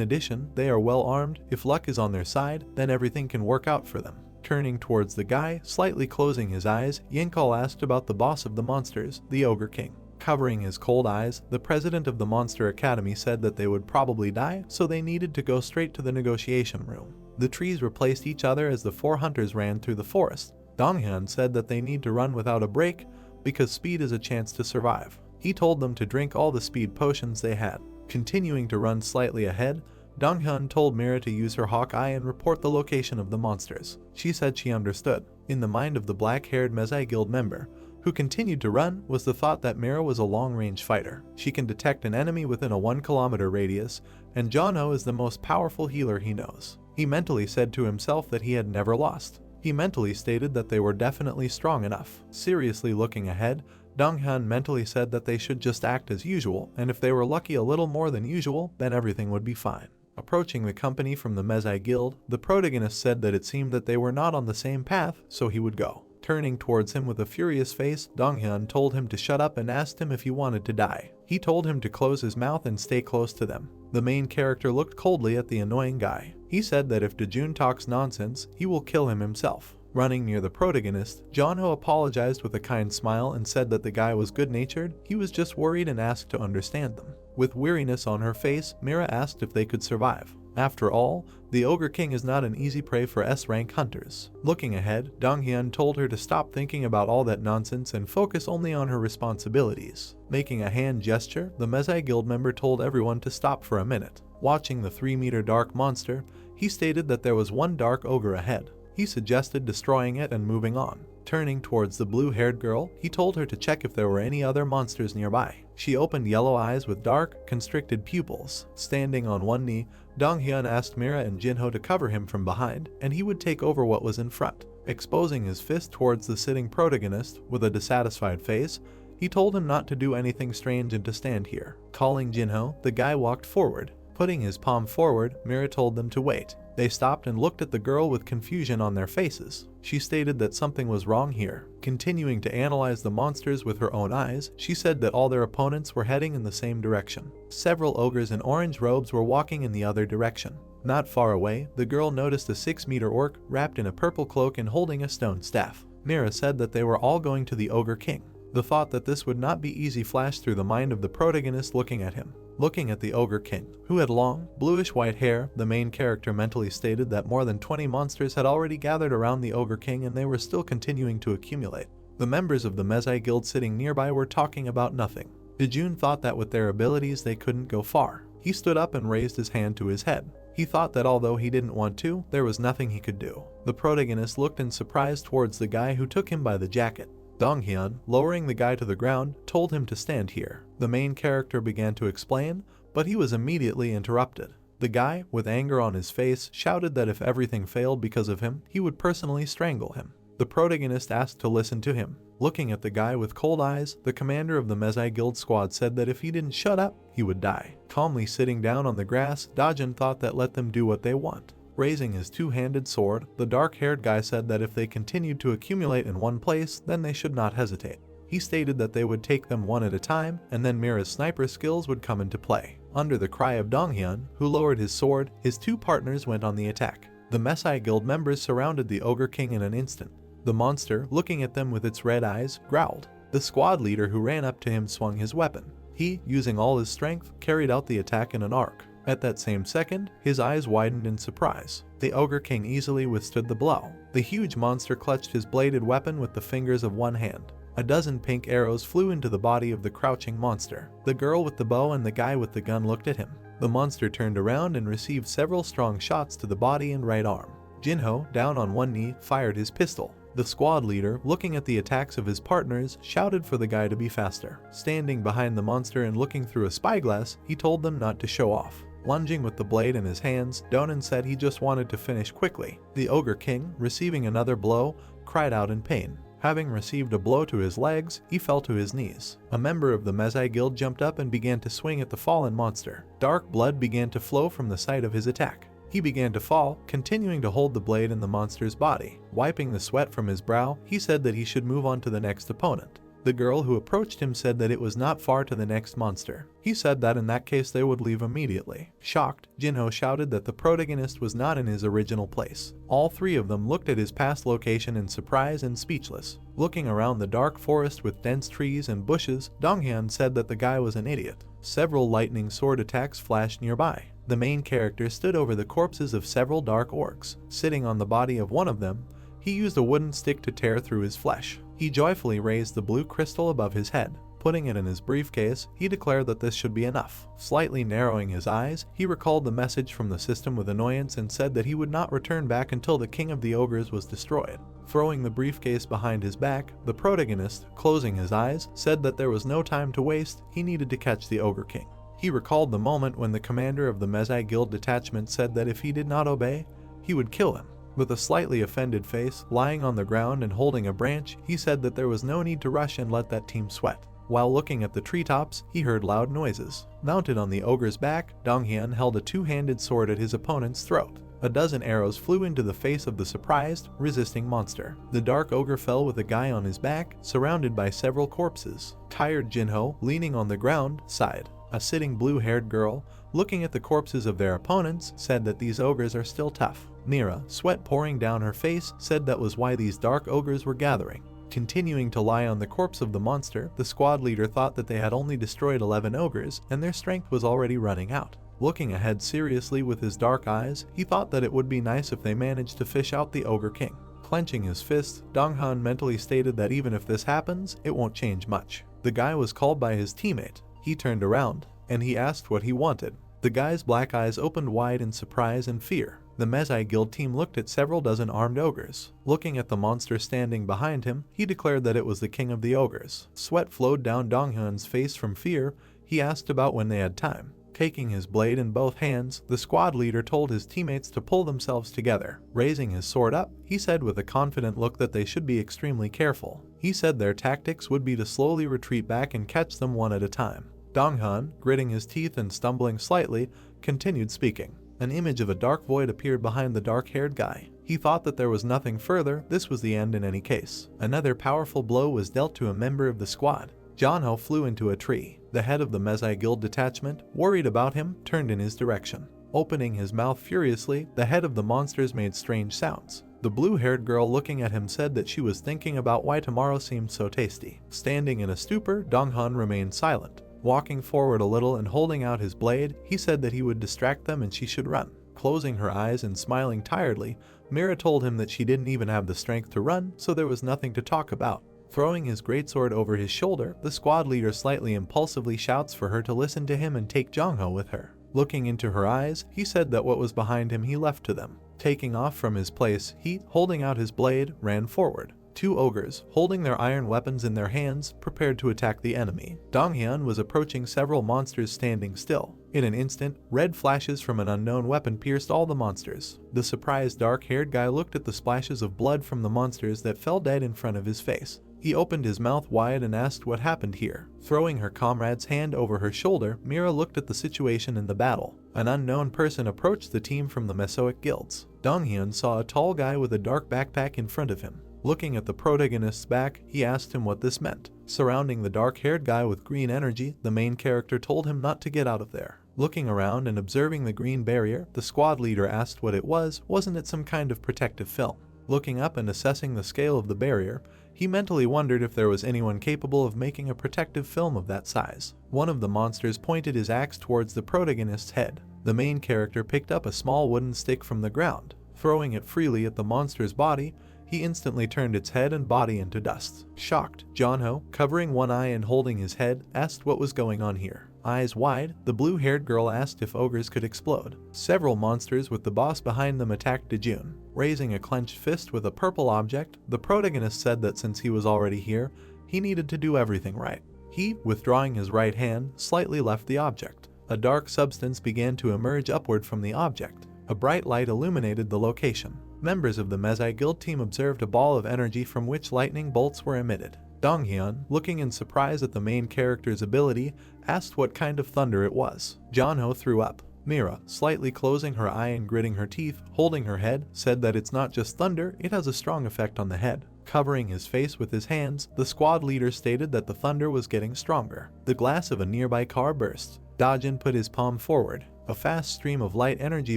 S1: addition, they are well armed. If luck is on their side, then everything can work out for them. Turning towards the guy, slightly closing his eyes, Yunhee asked about the boss of the monsters, the Ogre King. Covering his cold eyes, the president of the Monster Academy said that they would probably die, so they needed to go straight to the negotiation room. The trees replaced each other as the 4 hunters ran through the forest. Donghyun said that they need to run without a break, because speed is a chance to survive. He told them to drink all the speed potions they had. Continuing to run slightly ahead, Donghyun told Mira to use her hawk eye and report the location of the monsters. She said she understood. In the mind of the black-haired Mezai Guild member, who continued to run, was the thought that Mira was a long-range fighter. She can detect an enemy within a 1-kilometer radius, and Jono is the most powerful healer he knows. He mentally said to himself that he had never lost. He mentally stated that they were definitely strong enough. Seriously looking ahead, Donghyun mentally said that they should just act as usual, and if they were lucky a little more than usual, then everything would be fine. Approaching the company from the Mezai Guild, the protagonist said that it seemed that they were not on the same path, so he would go. Turning towards him with a furious face, Donghyun told him to shut up and asked him if he wanted to die. He told him to close his mouth and stay close to them. The main character looked coldly at the annoying guy. He said that if Dojun talks nonsense, he will kill him himself. Running near the protagonist, Yunhee apologized with a kind smile and said that the guy was good-natured, he was just worried and asked to understand them. With weariness on her face, Mira asked if they could survive. After all, the Ogre King is not an easy prey for S-rank hunters. Looking ahead, Donghyun told her to stop thinking about all that nonsense and focus only on her responsibilities. Making a hand gesture, the Mezai Guild member told everyone to stop for a minute. Watching the 3-meter dark monster, he stated that there was one dark ogre ahead. He suggested destroying it and moving on. Turning towards the blue-haired girl, he told her to check if there were any other monsters nearby. She opened yellow eyes with dark, constricted pupils. Standing on one knee, Donghyun asked Mira and Yunhee to cover him from behind, and he would take over what was in front. Exposing his fist towards the sitting protagonist, with a dissatisfied face, he told him not to do anything strange and to stand here. Calling Yunhee, the guy walked forward. Putting his palm forward, Mira told them to wait. They stopped and looked at the girl with confusion on their faces. She stated that something was wrong here. Continuing to analyze the monsters with her own eyes, she said that all their opponents were heading in the same direction. Several ogres in orange robes were walking in the other direction. Not far away, the girl noticed a 6-meter orc wrapped in a purple cloak and holding a stone staff. Mira said that they were all going to the Ogre King. The thought that this would not be easy flashed through the mind of the protagonist looking at him. Looking at the Ogre King, who had long, bluish-white hair, the main character mentally stated that more than 20 monsters had already gathered around the Ogre King and they were still continuing to accumulate. The members of the Mezai Guild sitting nearby were talking about nothing. Dojun thought that with their abilities they couldn't go far. He stood up and raised his hand to his head. He thought that although he didn't want to, there was nothing he could do. The protagonist looked in surprise towards the guy who took him by the jacket. Donghyun, lowering the guy to the ground, told him to stand here. The main character began to explain, but he was immediately interrupted. The guy, with anger on his face, shouted that if everything failed because of him, he would personally strangle him. The protagonist asked to listen to him. Looking at the guy with cold eyes, the commander of the Mezai Guild squad said that if he didn't shut up, he would die. Calmly sitting down on the grass, Dojun thought that let them do what they want. Raising his 2-handed sword, the dark-haired guy said that if they continued to accumulate in one place, then they should not hesitate. He stated that they would take them one at a time, and then Mira's sniper skills would come into play. Under the cry of Donghyun, who lowered his sword, his 2 partners went on the attack. The Mezai Guild members surrounded the Ogre King in an instant. The monster, looking at them with its red eyes, growled. The squad leader who ran up to him swung his weapon. He, using all his strength, carried out the attack in an arc. At that same second, his eyes widened in surprise. The Ogre King easily withstood the blow. The huge monster clutched his bladed weapon with the fingers of one hand. A dozen pink arrows flew into the body of the crouching monster. The girl with the bow and the guy with the gun looked at him. The monster turned around and received several strong shots to the body and right arm. Yunhee, down on one knee, fired his pistol. The squad leader, looking at the attacks of his partners, shouted for the guy to be faster. Standing behind the monster and looking through a spyglass, he told them not to show off. Lunging with the blade in his hands, Dojun said he just wanted to finish quickly. The Ogre King, receiving another blow, cried out in pain. Having received a blow to his legs, he fell to his knees. A member of the Mezai Guild jumped up and began to swing at the fallen monster. Dark blood began to flow from the site of his attack. He began to fall, continuing to hold the blade in the monster's body. Wiping the sweat from his brow, he said that he should move on to the next opponent. The girl who approached him said that it was not far to the next monster. He said that in that case they would leave immediately. Shocked, Yunhee shouted that the protagonist was not in his original place. All three of them looked at his past location in surprise and speechless. Looking around the dark forest with dense trees and bushes, Donghyun said that the guy was an idiot. Several lightning sword attacks flashed nearby. The main character stood over the corpses of several dark orcs. Sitting on the body of one of them, he used a wooden stick to tear through his flesh. He joyfully raised the blue crystal above his head. Putting it in his briefcase, he declared that this should be enough. Slightly narrowing his eyes, he recalled the message from the system with annoyance and said that he would not return back until the king of the ogres was destroyed. Throwing the briefcase behind his back, the protagonist, closing his eyes, said that there was no time to waste, he needed to catch the Ogre King. He recalled the moment when the commander of the Mezai Guild detachment said that if he did not obey, he would kill him. With a slightly offended face, lying on the ground and holding a branch, he said that there was no need to rush and let that team sweat. While looking at the treetops, he heard loud noises. Mounted on the ogre's back, Donghyun held a two-handed sword at his opponent's throat. A dozen arrows flew into the face of the surprised, resisting monster. The dark ogre fell with a guy on his back, surrounded by several corpses. Tired Yunhee, leaning on the ground, sighed. A sitting blue-haired girl, looking at the corpses of their opponents, said that these ogres are still tough. Mira, sweat pouring down her face, said that was why these dark ogres were gathering. Continuing to lie on the corpse of the monster, the squad leader thought that they had only destroyed 11 ogres and their strength was already running out. Looking ahead seriously with his dark eyes, he thought that it would be nice if they managed to fish out the Ogre King. Clenching his fist, Donghyun mentally stated that even if this happens, it won't change much. The guy was called by his teammate. He turned around, and he asked what he wanted. The guy's black eyes opened wide in surprise and fear. The Mezai Guild team looked at several dozen armed ogres. Looking at the monster standing behind him, he declared that it was the king of the ogres. Sweat flowed down Donghyun's face from fear. He asked about when they had time. Taking his blade in both hands, the squad leader told his teammates to pull themselves together. Raising his sword up, he said with a confident look that they should be extremely careful. He said their tactics would be to slowly retreat back and catch them one at a time. Donghyun, gritting his teeth and stumbling slightly, continued speaking. An image of a dark void appeared behind the dark-haired guy. He thought that there was nothing further, this was the end in any case. Another powerful blow was dealt to a member of the squad. Yunhee flew into a tree. The head of the Mezai Guild detachment, worried about him, turned in his direction. Opening his mouth furiously, the head of the monsters made strange sounds. The blue-haired girl looking at him said that she was thinking about why tomorrow seemed so tasty. Standing in a stupor, Donghyun remained silent. Walking forward a little and holding out his blade, he said that he would distract them and she should run. Closing her eyes and smiling tiredly, Mira told him that she didn't even have the strength to run, so there was nothing to talk about. Throwing his greatsword over his shoulder, the squad leader slightly impulsively shouts for her to listen to him and take Yunhee with her. Looking into her eyes, he said that what was behind him he left to them. Taking off from his place, he, holding out his blade, ran forward. Two ogres, holding their iron weapons in their hands, prepared to attack the enemy. Donghyun was approaching several monsters standing still. In an instant, red flashes from an unknown weapon pierced all the monsters. The surprised dark-haired guy looked at the splashes of blood from the monsters that fell dead in front of his face. He opened his mouth wide and asked what happened here. Throwing her comrade's hand over her shoulder, Mira looked at the situation in the battle. An unknown person approached the team from the Mesoic guilds. Donghyun saw a tall guy with a dark backpack in front of him. Looking at the protagonist's back, he asked him what this meant. Surrounding the dark-haired guy with green energy, the main character told him not to get out of there. Looking around and observing the green barrier, the squad leader asked what it was. Wasn't it some kind of protective film? Looking up and assessing the scale of the barrier, he mentally wondered if there was anyone capable of making a protective film of that size. One of the monsters pointed his axe towards the protagonist's head. The main character picked up a small wooden stick from the ground. Throwing it freely at the monster's body, he instantly turned its head and body into dust. Shocked, Yunhee, covering one eye and holding his head, asked what was going on here. Eyes wide, the blue-haired girl asked if ogres could explode. Several monsters with the boss behind them attacked Dojun. Raising a clenched fist with a purple object, the protagonist said that since he was already here, he needed to do everything right. He, withdrawing his right hand, slightly left the object. A dark substance began to emerge upward from the object. A bright light illuminated the location. Members of the Mezai Guild team observed a ball of energy from which lightning bolts were emitted. Donghyun, looking in surprise at the main character's ability, asked what kind of thunder it was. Yunhee threw up. Mira, slightly closing her eye and gritting her teeth, holding her head, said that it's not just thunder, it has a strong effect on the head. Covering his face with his hands, the squad leader stated that the thunder was getting stronger. The glass of a nearby car burst. Dojun put his palm forward. A fast stream of light energy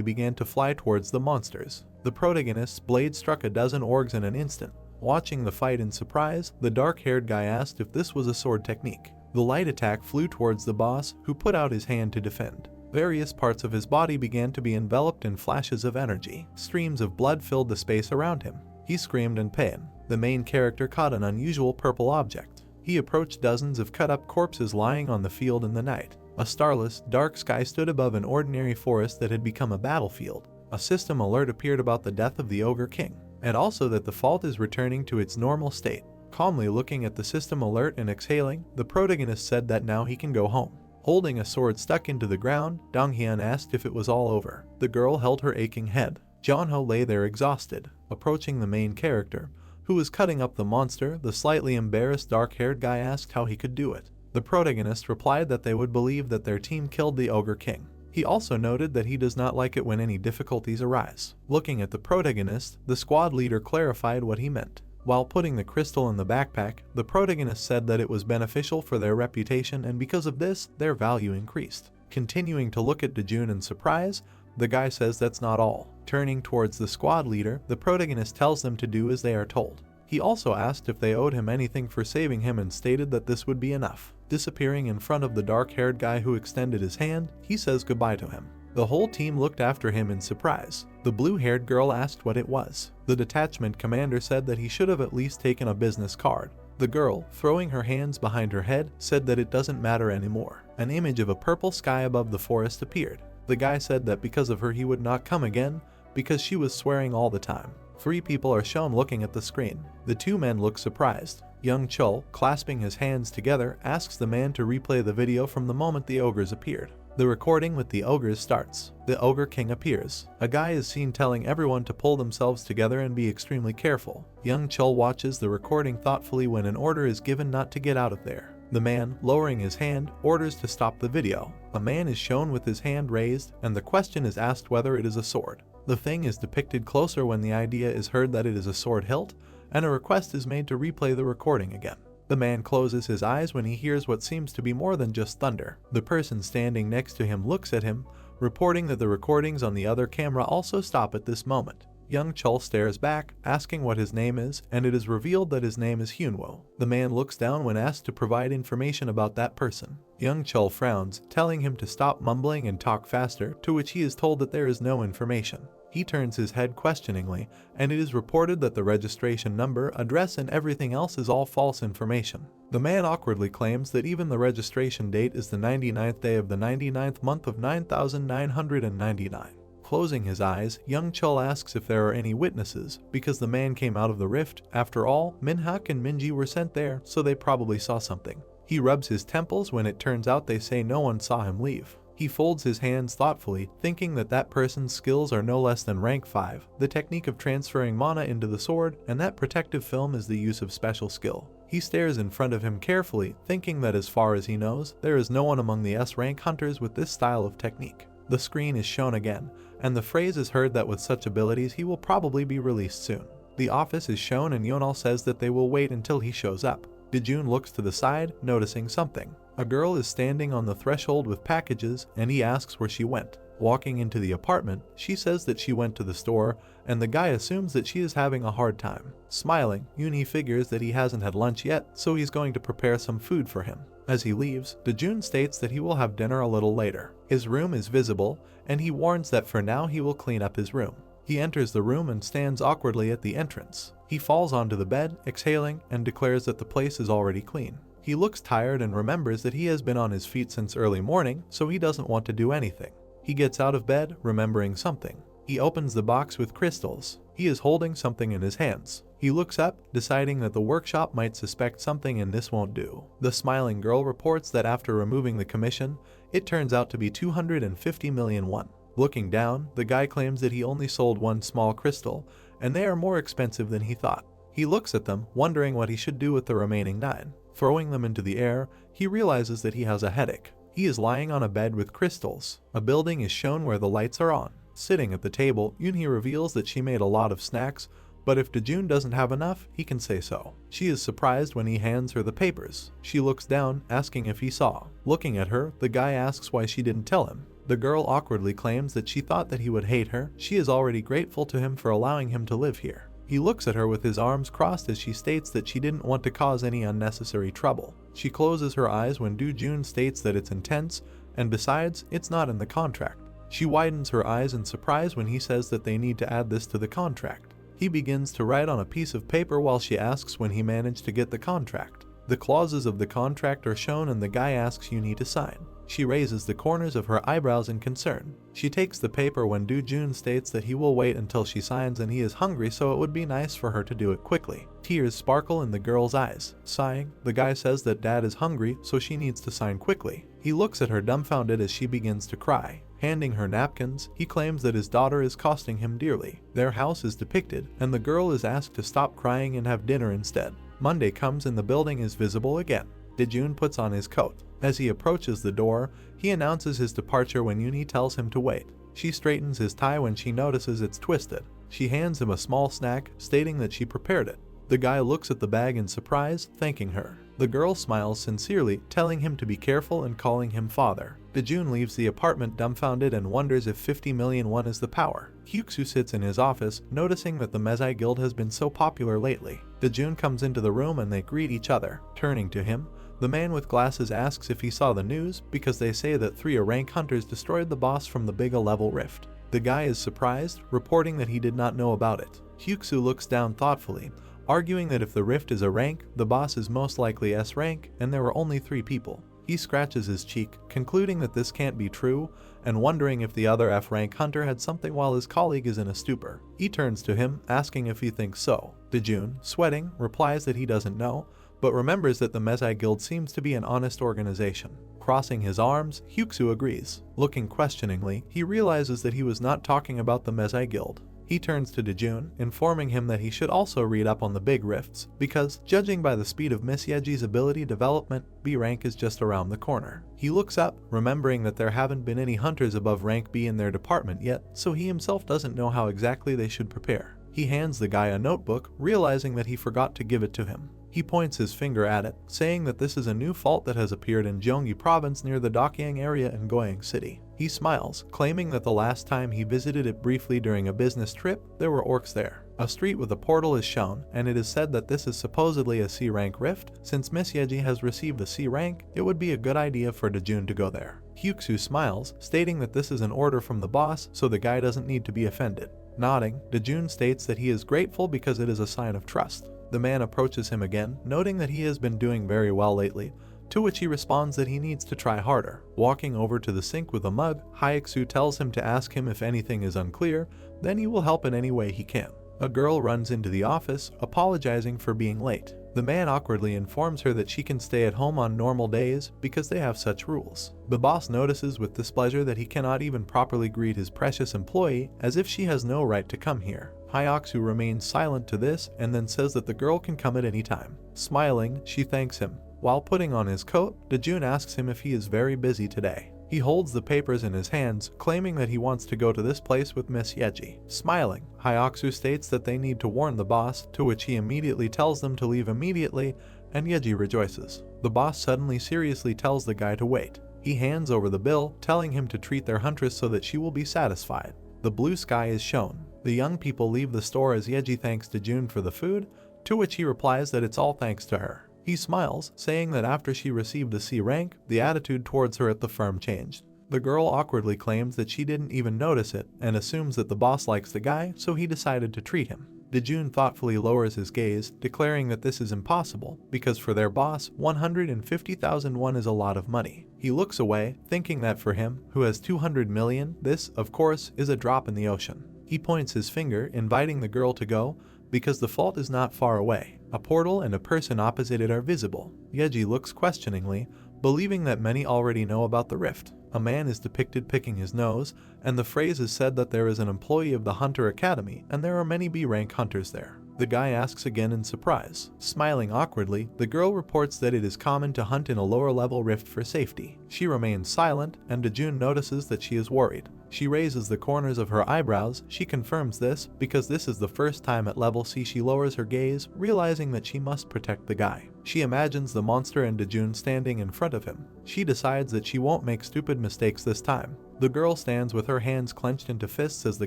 S1: began to fly towards the monsters. The protagonist's blade struck a dozen orcs in an instant. Watching the fight in surprise, the dark-haired guy asked if this was a sword technique. The light attack flew towards the boss, who put out his hand to defend. Various parts of his body began to be enveloped in flashes of energy. Streams of blood filled the space around him. He screamed in pain. The main character caught an unusual purple object. He approached dozens of cut-up corpses lying on the field in the night. A starless, dark sky stood above an ordinary forest that had become a battlefield. A system alert appeared about the death of the Ogre King, and also that the fault is returning to its normal state. Calmly looking at the system alert and exhaling, the protagonist said that now he can go home. Holding a sword stuck into the ground, Donghyun asked if it was all over. The girl held her aching head. Yunhee lay there exhausted. Approaching the main character, who was cutting up the monster, the slightly embarrassed dark-haired guy asked how he could do it. The protagonist replied that they would believe that their team killed the Ogre King. He also noted that he does not like it when any difficulties arise. Looking at the protagonist, the squad leader clarified what he meant. While putting the crystal in the backpack, the protagonist said that it was beneficial for their reputation and because of this, their value increased. Continuing to look at Dojun in surprise, the guy says that's not all. Turning towards the squad leader, the protagonist tells them to do as they are told. He also asked if they owed him anything for saving him and stated that this would be enough. Disappearing in front of the dark-haired guy who extended his hand, he says goodbye to him. The whole team looked after him in surprise. The blue-haired girl asked what it was. The detachment commander said that he should have at least taken a business card. The girl, throwing her hands behind her head, said that it doesn't matter anymore. An image of a purple sky above the forest appeared. The guy said that because of her he would not come again, because she was swearing all the time. 3 people are shown looking at the screen. The 2 men look surprised. Young Chul, clasping his hands together, asks the man to replay the video from the moment the ogres appeared. The recording with the ogres starts. The Ogre King appears. A guy is seen telling everyone to pull themselves together and be extremely careful. Young Chul watches the recording thoughtfully when an order is given not to get out of there. The man, lowering his hand, orders to stop the video. A man is shown with his hand raised, and the question is asked whether it is a sword. The thing is depicted closer when the idea is heard that it is a sword hilt, and a request is made to replay the recording again. The man closes his eyes when he hears what seems to be more than just thunder. The person standing next to him looks at him, reporting that the recordings on the other camera also stop at this moment. Young Chul stares back, asking what his name is, and it is revealed that his name is Hyunwoo. The man looks down when asked to provide information about that person. Young Chul frowns, telling him to stop mumbling and talk faster, to which he is told that there is no information. He turns his head questioningly, and it is reported that the registration number, address, and everything else is all false information. The man awkwardly claims that even the registration date is the 99th day of the 99th month of 9999. Closing his eyes, Young Chul asks if there are any witnesses, because the man came out of the rift. After all, Minhyuk and Minji were sent there, so they probably saw something. He rubs his temples when it turns out they say no one saw him leave. He folds his hands thoughtfully, thinking that that person's skills are no less than rank 5, the technique of transferring mana into the sword, and that protective film is the use of special skill. He stares in front of him carefully, thinking that as far as he knows, there is no one among the S-rank hunters with this style of technique. The screen is shown again, and the phrase is heard that with such abilities he will probably be released soon. The office is shown and Yonal says that they will wait until he shows up. Dojun looks to the side, noticing something. A girl is standing on the threshold with packages, and he asks where she went. Walking into the apartment, she says that she went to the store, and the guy assumes that she is having a hard time. Smiling, Yunhee figures that he hasn't had lunch yet, so he's going to prepare some food for him. As he leaves, Dojun states that he will have dinner a little later. His room is visible, and he warns that for now he will clean up his room. He enters the room and stands awkwardly at the entrance. He falls onto the bed, exhaling, and declares that the place is already clean. He looks tired and remembers that he has been on his feet since early morning, so he doesn't want to do anything. He gets out of bed, remembering something. He opens the box with crystals. He is holding something in his hands. He looks up, deciding that the workshop might suspect something and this won't do. The smiling girl reports that after removing the commission, it turns out to be 250 million won. Looking down, the guy claims that he only sold one small crystal, and they are more expensive than he thought. He looks at them, wondering what he should do with the remaining 9. Throwing them into the air, he realizes that he has a headache. He is lying on a bed with crystals. A building is shown where the lights are on. Sitting at the table, Yunhee reveals that she made a lot of snacks, but if Dojun doesn't have enough, he can say so. She is surprised when he hands her the papers. She looks down, asking if he saw. Looking at her, the guy asks why she didn't tell him. The girl awkwardly claims that she thought that he would hate her. She is already grateful to him for allowing him to live here. He looks at her with his arms crossed as she states that she didn't want to cause any unnecessary trouble. She closes her eyes when Dojun states that it's intense, and besides, it's not in the contract. She widens her eyes in surprise when he says that they need to add this to the contract. He begins to write on a piece of paper while she asks when he managed to get the contract. The clauses of the contract are shown and the guy asks Yunhee to sign. She raises the corners of her eyebrows in concern. She takes the paper when Dojun states that he will wait until she signs and he is hungry, so it would be nice for her to do it quickly. Tears sparkle in the girl's eyes. Sighing, the guy says that dad is hungry, so she needs to sign quickly. He looks at her dumbfounded as she begins to cry. Handing her napkins, he claims that his daughter is costing him dearly. Their house is depicted, and the girl is asked to stop crying and have dinner instead. Monday comes and the building is visible again. Dojun puts on his coat. As he approaches the door, he announces his departure when Yunhee tells him to wait. She straightens his tie when she notices it's twisted. She hands him a small snack, stating that she prepared it. The guy looks at the bag in surprise, thanking her. The girl smiles sincerely, telling him to be careful and calling him father. Dojun leaves the apartment dumbfounded and wonders if 50 million won is the power. Hyuksu sits in his office, noticing that the Mezai Guild has been so popular lately. Dojun comes into the room and they greet each other. Turning to him, the man with glasses asks if he saw the news, because they say that 3 rank hunters destroyed the boss from the Biga level rift. The guy is surprised, reporting that he did not know about it. Hyuksu looks down thoughtfully, arguing that if the rift is a rank, the boss is most likely S rank, and there were only 3 people. He scratches his cheek, concluding that this can't be true, and wondering if the other F rank hunter had something while his colleague is in a stupor. He turns to him, asking if he thinks so. Dojun, sweating, replies that he doesn't know, but remembers that the Mezai Guild seems to be an honest organization. Crossing his arms, Hyuksu agrees. Looking questioningly, he realizes that he was not talking about the Mezai Guild. He turns to Dojun, informing him that he should also read up on the big rifts, because, judging by the speed of Miss Yeji's ability development, B rank is just around the corner. He looks up, remembering that there haven't been any hunters above rank B in their department yet, so he himself doesn't know how exactly they should prepare. He hands the guy a notebook, realizing that he forgot to give it to him. He points his finger at it, saying that this is a new fault that has appeared in Gyeonggi province near the Dokyang area in Goyang City. He smiles, claiming that the last time he visited it briefly during a business trip, there were orcs there. A street with a portal is shown, and it is said that this is supposedly a C rank rift. Since Miss Yeji has received a C rank, it would be a good idea for Dojun to go there. Hyuksu smiles, stating that this is an order from the boss, so the guy doesn't need to be offended. Nodding, Dojun states that he is grateful because it is a sign of trust. The man approaches him again, noting that he has been doing very well lately, to which he responds that he needs to try harder. Walking over to the sink with a mug, Hyuksu tells him to ask him if anything is unclear, then he will help in any way he can. A girl runs into the office, apologizing for being late. The man awkwardly informs her that she can stay at home on normal days because they have such rules. The boss notices with displeasure that he cannot even properly greet his precious employee, as if she has no right to come here. Hyuksu remains silent to this and then says that the girl can come at any time. Smiling, she thanks him. While putting on his coat, Dojun asks him if he is very busy today. He holds the papers in his hands, claiming that he wants to go to this place with Miss Yeji. Smiling, Hyuksu states that they need to warn the boss, to which he immediately tells them to leave immediately, and Yeji rejoices. The boss suddenly seriously tells the guy to wait. He hands over the bill, telling him to treat their huntress so that she will be satisfied. The blue sky is shown. The young people leave the store as Yeji thanks Dojun for the food, to which he replies that it's all thanks to her. He smiles, saying that after she received a C rank, the attitude towards her at the firm changed. The girl awkwardly claims that she didn't even notice it and assumes that the boss likes the guy, so he decided to treat him. Dojun thoughtfully lowers his gaze, declaring that this is impossible because for their boss, 150,000 won is a lot of money. He looks away, thinking that for him, who has 200 million, this, of course, is a drop in the ocean. He points his finger, inviting the girl to go, because the fault is not far away. A portal and a person opposite it are visible. Yeji looks questioningly, believing that many already know about the rift. A man is depicted picking his nose, and the phrase is said that there is an employee of the Hunter Academy and there are many B-rank hunters there. The guy asks again in surprise. Smiling awkwardly, the girl reports that it is common to hunt in a lower-level rift for safety. She remains silent, and Dojun notices that she is worried. She raises the corners of her eyebrows. She confirms this because this is the first time at level C she lowers her gaze, realizing that she must protect the guy. She imagines the monster and Dojun standing in front of him. She decides that she won't make stupid mistakes this time. The girl stands with her hands clenched into fists as the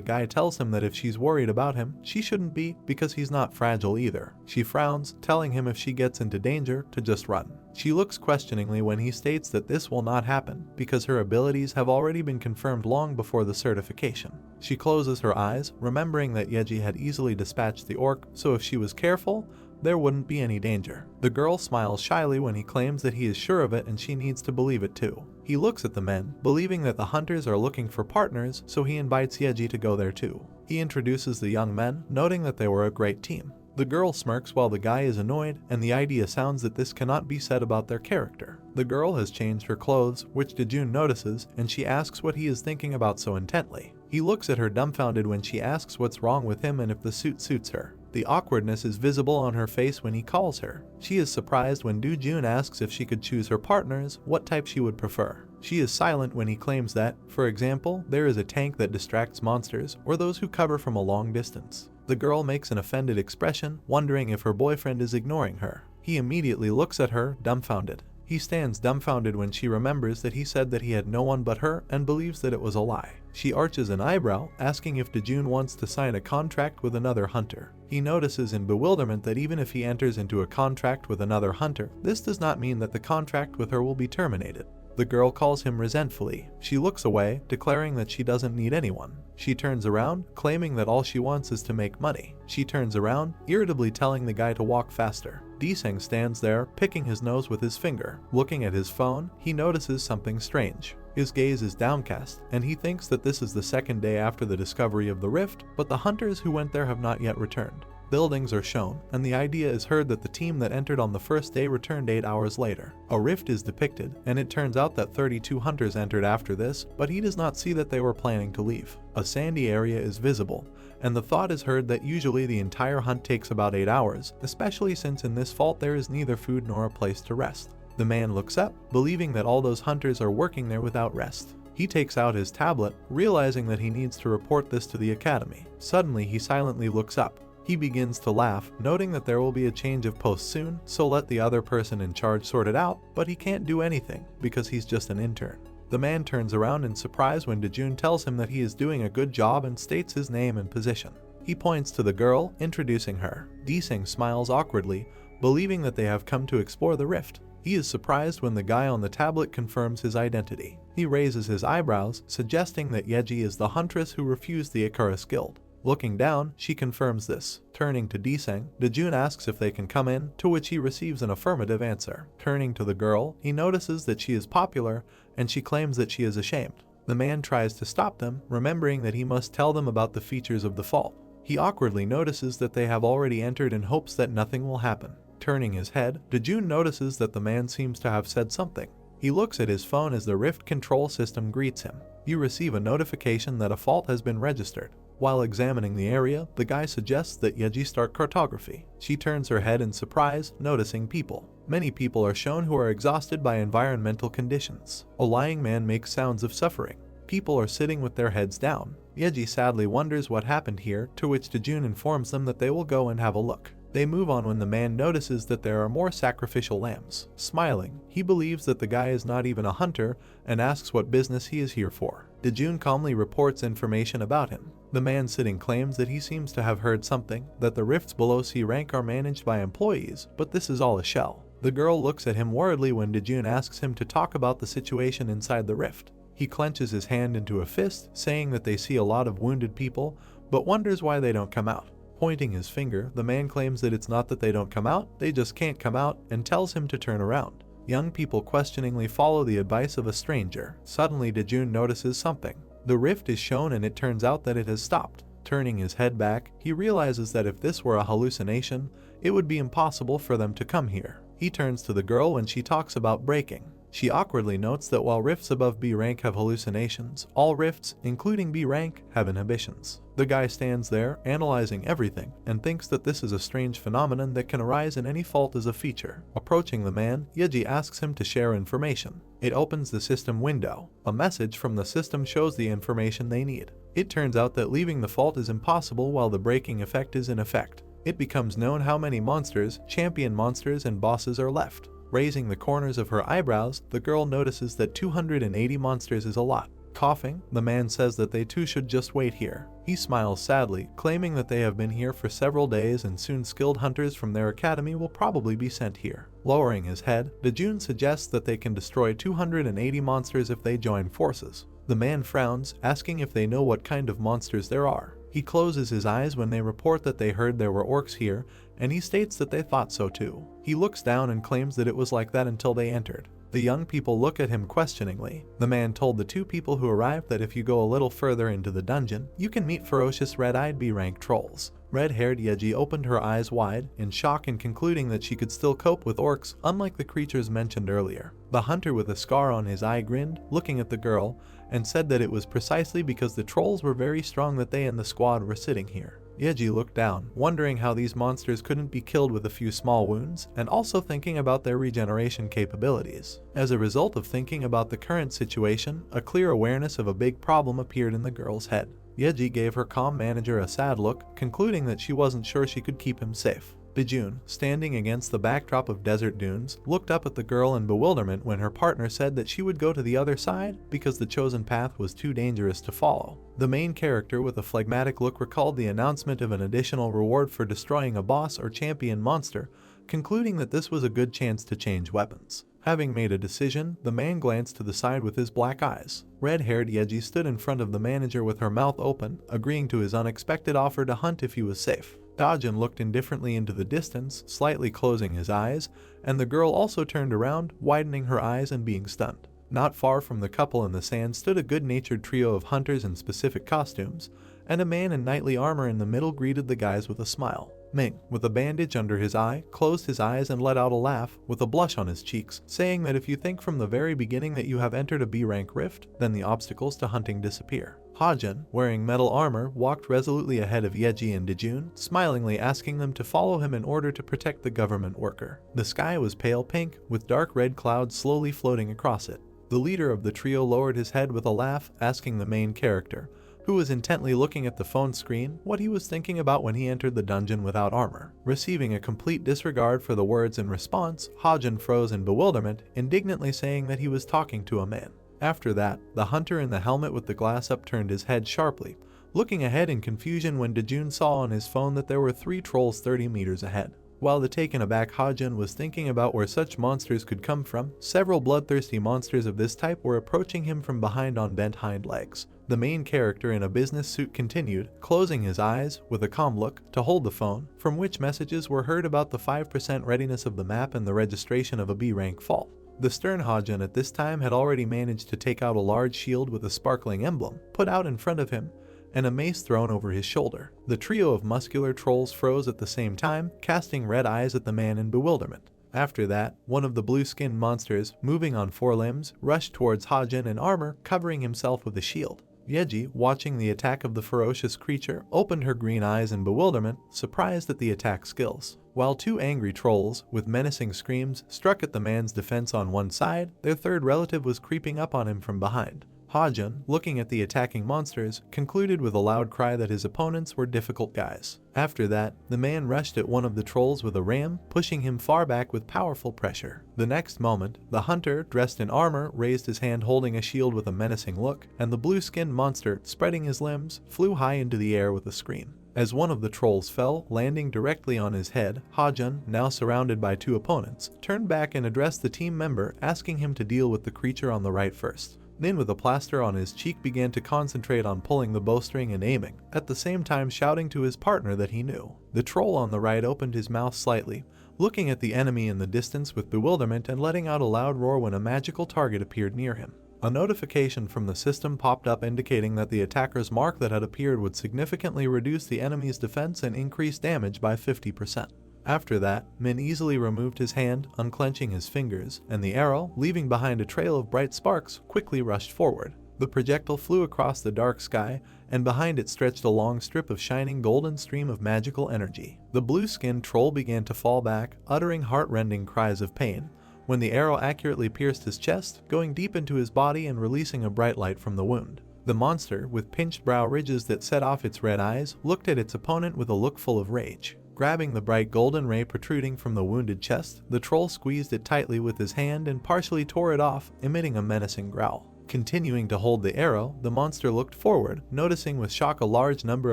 S1: guy tells him that if she's worried about him, she shouldn't be because he's not fragile either. She frowns, telling him if she gets into danger, to just run. She looks questioningly when he states that this will not happen because her abilities have already been confirmed long before the certification. She closes her eyes, remembering that Yeji had easily dispatched the orc, so if she was careful, there wouldn't be any danger. The girl smiles shyly when he claims that he is sure of it and she needs to believe it too. He looks at the men, believing that the hunters are looking for partners, so he invites Yeji to go there too. He introduces the young men, noting that they were a great team. The girl smirks while the guy is annoyed, and the idea sounds that this cannot be said about their character. The girl has changed her clothes, which Dojun notices, and she asks what he is thinking about so intently. He looks at her dumbfounded when she asks what's wrong with him and if the suit suits her. The awkwardness is visible on her face when he calls her. She is surprised when Dojun asks if she could choose her partners, what type she would prefer. She is silent when he claims that, for example, there is a tank that distracts monsters or those who cover from a long distance. The girl makes an offended expression, wondering if her boyfriend is ignoring her. He immediately looks at her, dumbfounded. He stands dumbfounded when she remembers that he said that he had no one but her and believes that it was a lie. She arches an eyebrow, asking if Dojun wants to sign a contract with another hunter. He notices in bewilderment that even if he enters into a contract with another hunter, this does not mean that the contract with her will be terminated. The girl calls him resentfully. She looks away, declaring that she doesn't need anyone. She turns around, claiming that all she wants is to make money. She turns around, irritably telling the guy to walk faster. Deseng stands there, picking his nose with his finger. Looking at his phone, he notices something strange. His gaze is downcast, and he thinks that this is the second day after the discovery of the rift, but the hunters who went there have not yet returned. Buildings are shown, and the idea is heard that the team that entered on the first day returned 8 hours later. A rift is depicted, and it turns out that 32 hunters entered after this, but he does not see that they were planning to leave. A sandy area is visible, and the thought is heard that usually the entire hunt takes about 8 hours, especially since in this fault there is neither food nor a place to rest. The man looks up, believing that all those hunters are working there without rest. He takes out his tablet, realizing that he needs to report this to the academy. Suddenly he silently looks up. He begins to laugh, noting that there will be a change of post soon, so let the other person in charge sort it out, but he can't do anything, because he's just an intern. The man turns around in surprise when Dojun tells him that he is doing a good job and states his name and position. He points to the girl, introducing her. Deseng smiles awkwardly, believing that they have come to explore the rift. He is surprised when the guy on the tablet confirms his identity. He raises his eyebrows, suggesting that Yeji is the huntress who refused the Icarus Guild. Looking down, she confirms this. Turning to Deseng, Dojun asks if they can come in, to which he receives an affirmative answer. Turning to the girl, he notices that she is popular, and she claims that she is ashamed. The man tries to stop them, remembering that he must tell them about the features of the fault. He awkwardly notices that they have already entered in hopes that nothing will happen. Turning his head, Dojun notices that the man seems to have said something. He looks at his phone as the rift control system greets him. You receive a notification that a fault has been registered. While examining the area, the guy suggests that Yeji start cartography. She turns her head in surprise, noticing people. Many people are shown who are exhausted by environmental conditions. A lying man makes sounds of suffering. People are sitting with their heads down. Yeji sadly wonders what happened here, to which Dojun informs them that they will go and have a look. They move on when the man notices that there are more sacrificial lambs. Smiling, he believes that the guy is not even a hunter and asks what business he is here for. Dojun calmly reports information about him. The man sitting claims that he seems to have heard something, that the rifts below C rank are managed by employees, but this is all a shell. The girl looks at him worriedly when Dojun asks him to talk about the situation inside the rift. He clenches his hand into a fist, saying that they see a lot of wounded people, but wonders why they don't come out. Pointing his finger, the man claims that it's not that they don't come out, they just can't come out, and tells him to turn around. Young people questioningly follow the advice of a stranger. Suddenly Dojun notices something. The rift is shown and it turns out that it has stopped. Turning his head back, he realizes that if this were a hallucination, it would be impossible for them to come here. He turns to the girl when she talks about breaking. She awkwardly notes that while rifts above B rank have hallucinations, all rifts, including B rank, have inhibitions. The guy stands there, analyzing everything, and thinks that this is a strange phenomenon that can arise in any fault as a feature. Approaching the man, Yeji asks him to share information. It opens the system window. A message from the system shows the information they need. It turns out that leaving the fault is impossible while the breaking effect is in effect. It becomes known how many monsters, champion monsters, and bosses are left. Raising the corners of her eyebrows, the girl notices that 280 monsters is a lot. Coughing, the man says that they too should just wait here. He smiles sadly, claiming that they have been here for several days and soon skilled hunters from their academy will probably be sent here. Lowering his head, Dojun suggests that they can destroy 280 monsters if they join forces. The man frowns, asking if they know what kind of monsters there are. He closes his eyes when they report that they heard there were orcs here, and he states that they thought so too. He looks down and claims that it was like that until they entered. The young people look at him questioningly. The man told the two people who arrived that if you go a little further into the dungeon, you can meet ferocious red-eyed B-rank trolls. Red-haired Yeji opened her eyes wide, in shock and concluding that she could still cope with orcs, unlike the creatures mentioned earlier. The hunter with a scar on his eye grinned, looking at the girl, and said that it was precisely because the trolls were very strong that they and the squad were sitting here. Yeji looked down, wondering how these monsters couldn't be killed with a few small wounds, and also thinking about their regeneration capabilities. As a result of thinking about the current situation, a clear awareness of a big problem appeared in the girl's head. Yeji gave her comm manager a sad look, concluding that she wasn't sure she could keep him safe. Dojun, standing against the backdrop of desert dunes, looked up at the girl in bewilderment when her partner said that she would go to the other side because the chosen path was too dangerous to follow. The main character with a phlegmatic look recalled the announcement of an additional reward for destroying a boss or champion monster, concluding that this was a good chance to change weapons. Having made a decision, the man glanced to the side with his black eyes. Red-haired Yeji stood in front of the manager with her mouth open, agreeing to his unexpected offer to hunt if he was safe. Dojun looked indifferently into the distance, slightly closing his eyes, and the girl also turned around, widening her eyes and being stunned. Not far from the couple in the sand stood a good-natured trio of hunters in specific costumes, and a man in knightly armor in the middle greeted the guys with a smile. Ming, with a bandage under his eye, closed his eyes and let out a laugh, with a blush on his cheeks, saying that if you think from the very beginning that you have entered a B-rank rift, then the obstacles to hunting disappear. Hajun, wearing metal armor, walked resolutely ahead of Yeji and Dojun, smilingly asking them to follow him in order to protect the government worker. The sky was pale pink, with dark red clouds slowly floating across it. The leader of the trio lowered his head with a laugh, asking the main character, who was intently looking at the phone screen, what he was thinking about when he entered the dungeon without armor. Receiving a complete disregard for the words in response, Hajun froze in bewilderment, indignantly saying that he was talking to a man. After that, the hunter in the helmet with the glass up turned his head sharply, looking ahead in confusion when Dojun saw on his phone that there were 3 trolls 30 meters ahead. While the taken aback Hajun was thinking about where such monsters could come from, several bloodthirsty monsters of this type were approaching him from behind on bent hind legs. The main character in a business suit continued, closing his eyes, with a calm look, to hold the phone, from which messages were heard about the 5% readiness of the map and the registration of a B-rank fault. The stern Hajun at this time had already managed to take out a large shield with a sparkling emblem, put out in front of him, and a mace thrown over his shoulder. The trio of muscular trolls froze at the same time, casting red eyes at the man in bewilderment. After that, one of the blue-skinned monsters, moving on 4 limbs, rushed towards Hajun in armor, covering himself with a shield. Yeji, watching the attack of the ferocious creature, opened her green eyes in bewilderment, surprised at the attack skills. While 2 angry trolls, with menacing screams, struck at the man's defense on one side, their third relative was creeping up on him from behind. Hajun, looking at the attacking monsters, concluded with a loud cry that his opponents were difficult guys. After that, the man rushed at one of the trolls with a ram, pushing him far back with powerful pressure. The next moment, the hunter, dressed in armor, raised his hand holding a shield with a menacing look, and the blue-skinned monster, spreading his limbs, flew high into the air with a scream. As one of the trolls fell, landing directly on his head, Hajun, now surrounded by 2 opponents, turned back and addressed the team member, asking him to deal with the creature on the right first. Nin, with a plaster on his cheek, began to concentrate on pulling the bowstring and aiming, at the same time shouting to his partner that he knew. The troll on the right opened his mouth slightly, looking at the enemy in the distance with bewilderment and letting out a loud roar when a magical target appeared near him. A notification from the system popped up indicating that the attacker's mark that had appeared would significantly reduce the enemy's defense and increase damage by 50%. After that, Min easily removed his hand, unclenching his fingers, and the arrow, leaving behind a trail of bright sparks, quickly rushed forward. The projectile flew across the dark sky, and behind it stretched a long strip of shining golden stream of magical energy. The blue-skinned troll began to fall back, uttering heart-rending cries of pain, when the arrow accurately pierced his chest, going deep into his body and releasing a bright light from the wound. The monster, with pinched brow ridges that set off its red eyes, looked at its opponent with a look full of rage. Grabbing the bright golden ray protruding from the wounded chest, the troll squeezed it tightly with his hand and partially tore it off, emitting a menacing growl. Continuing to hold the arrow, the monster looked forward, noticing with shock a large number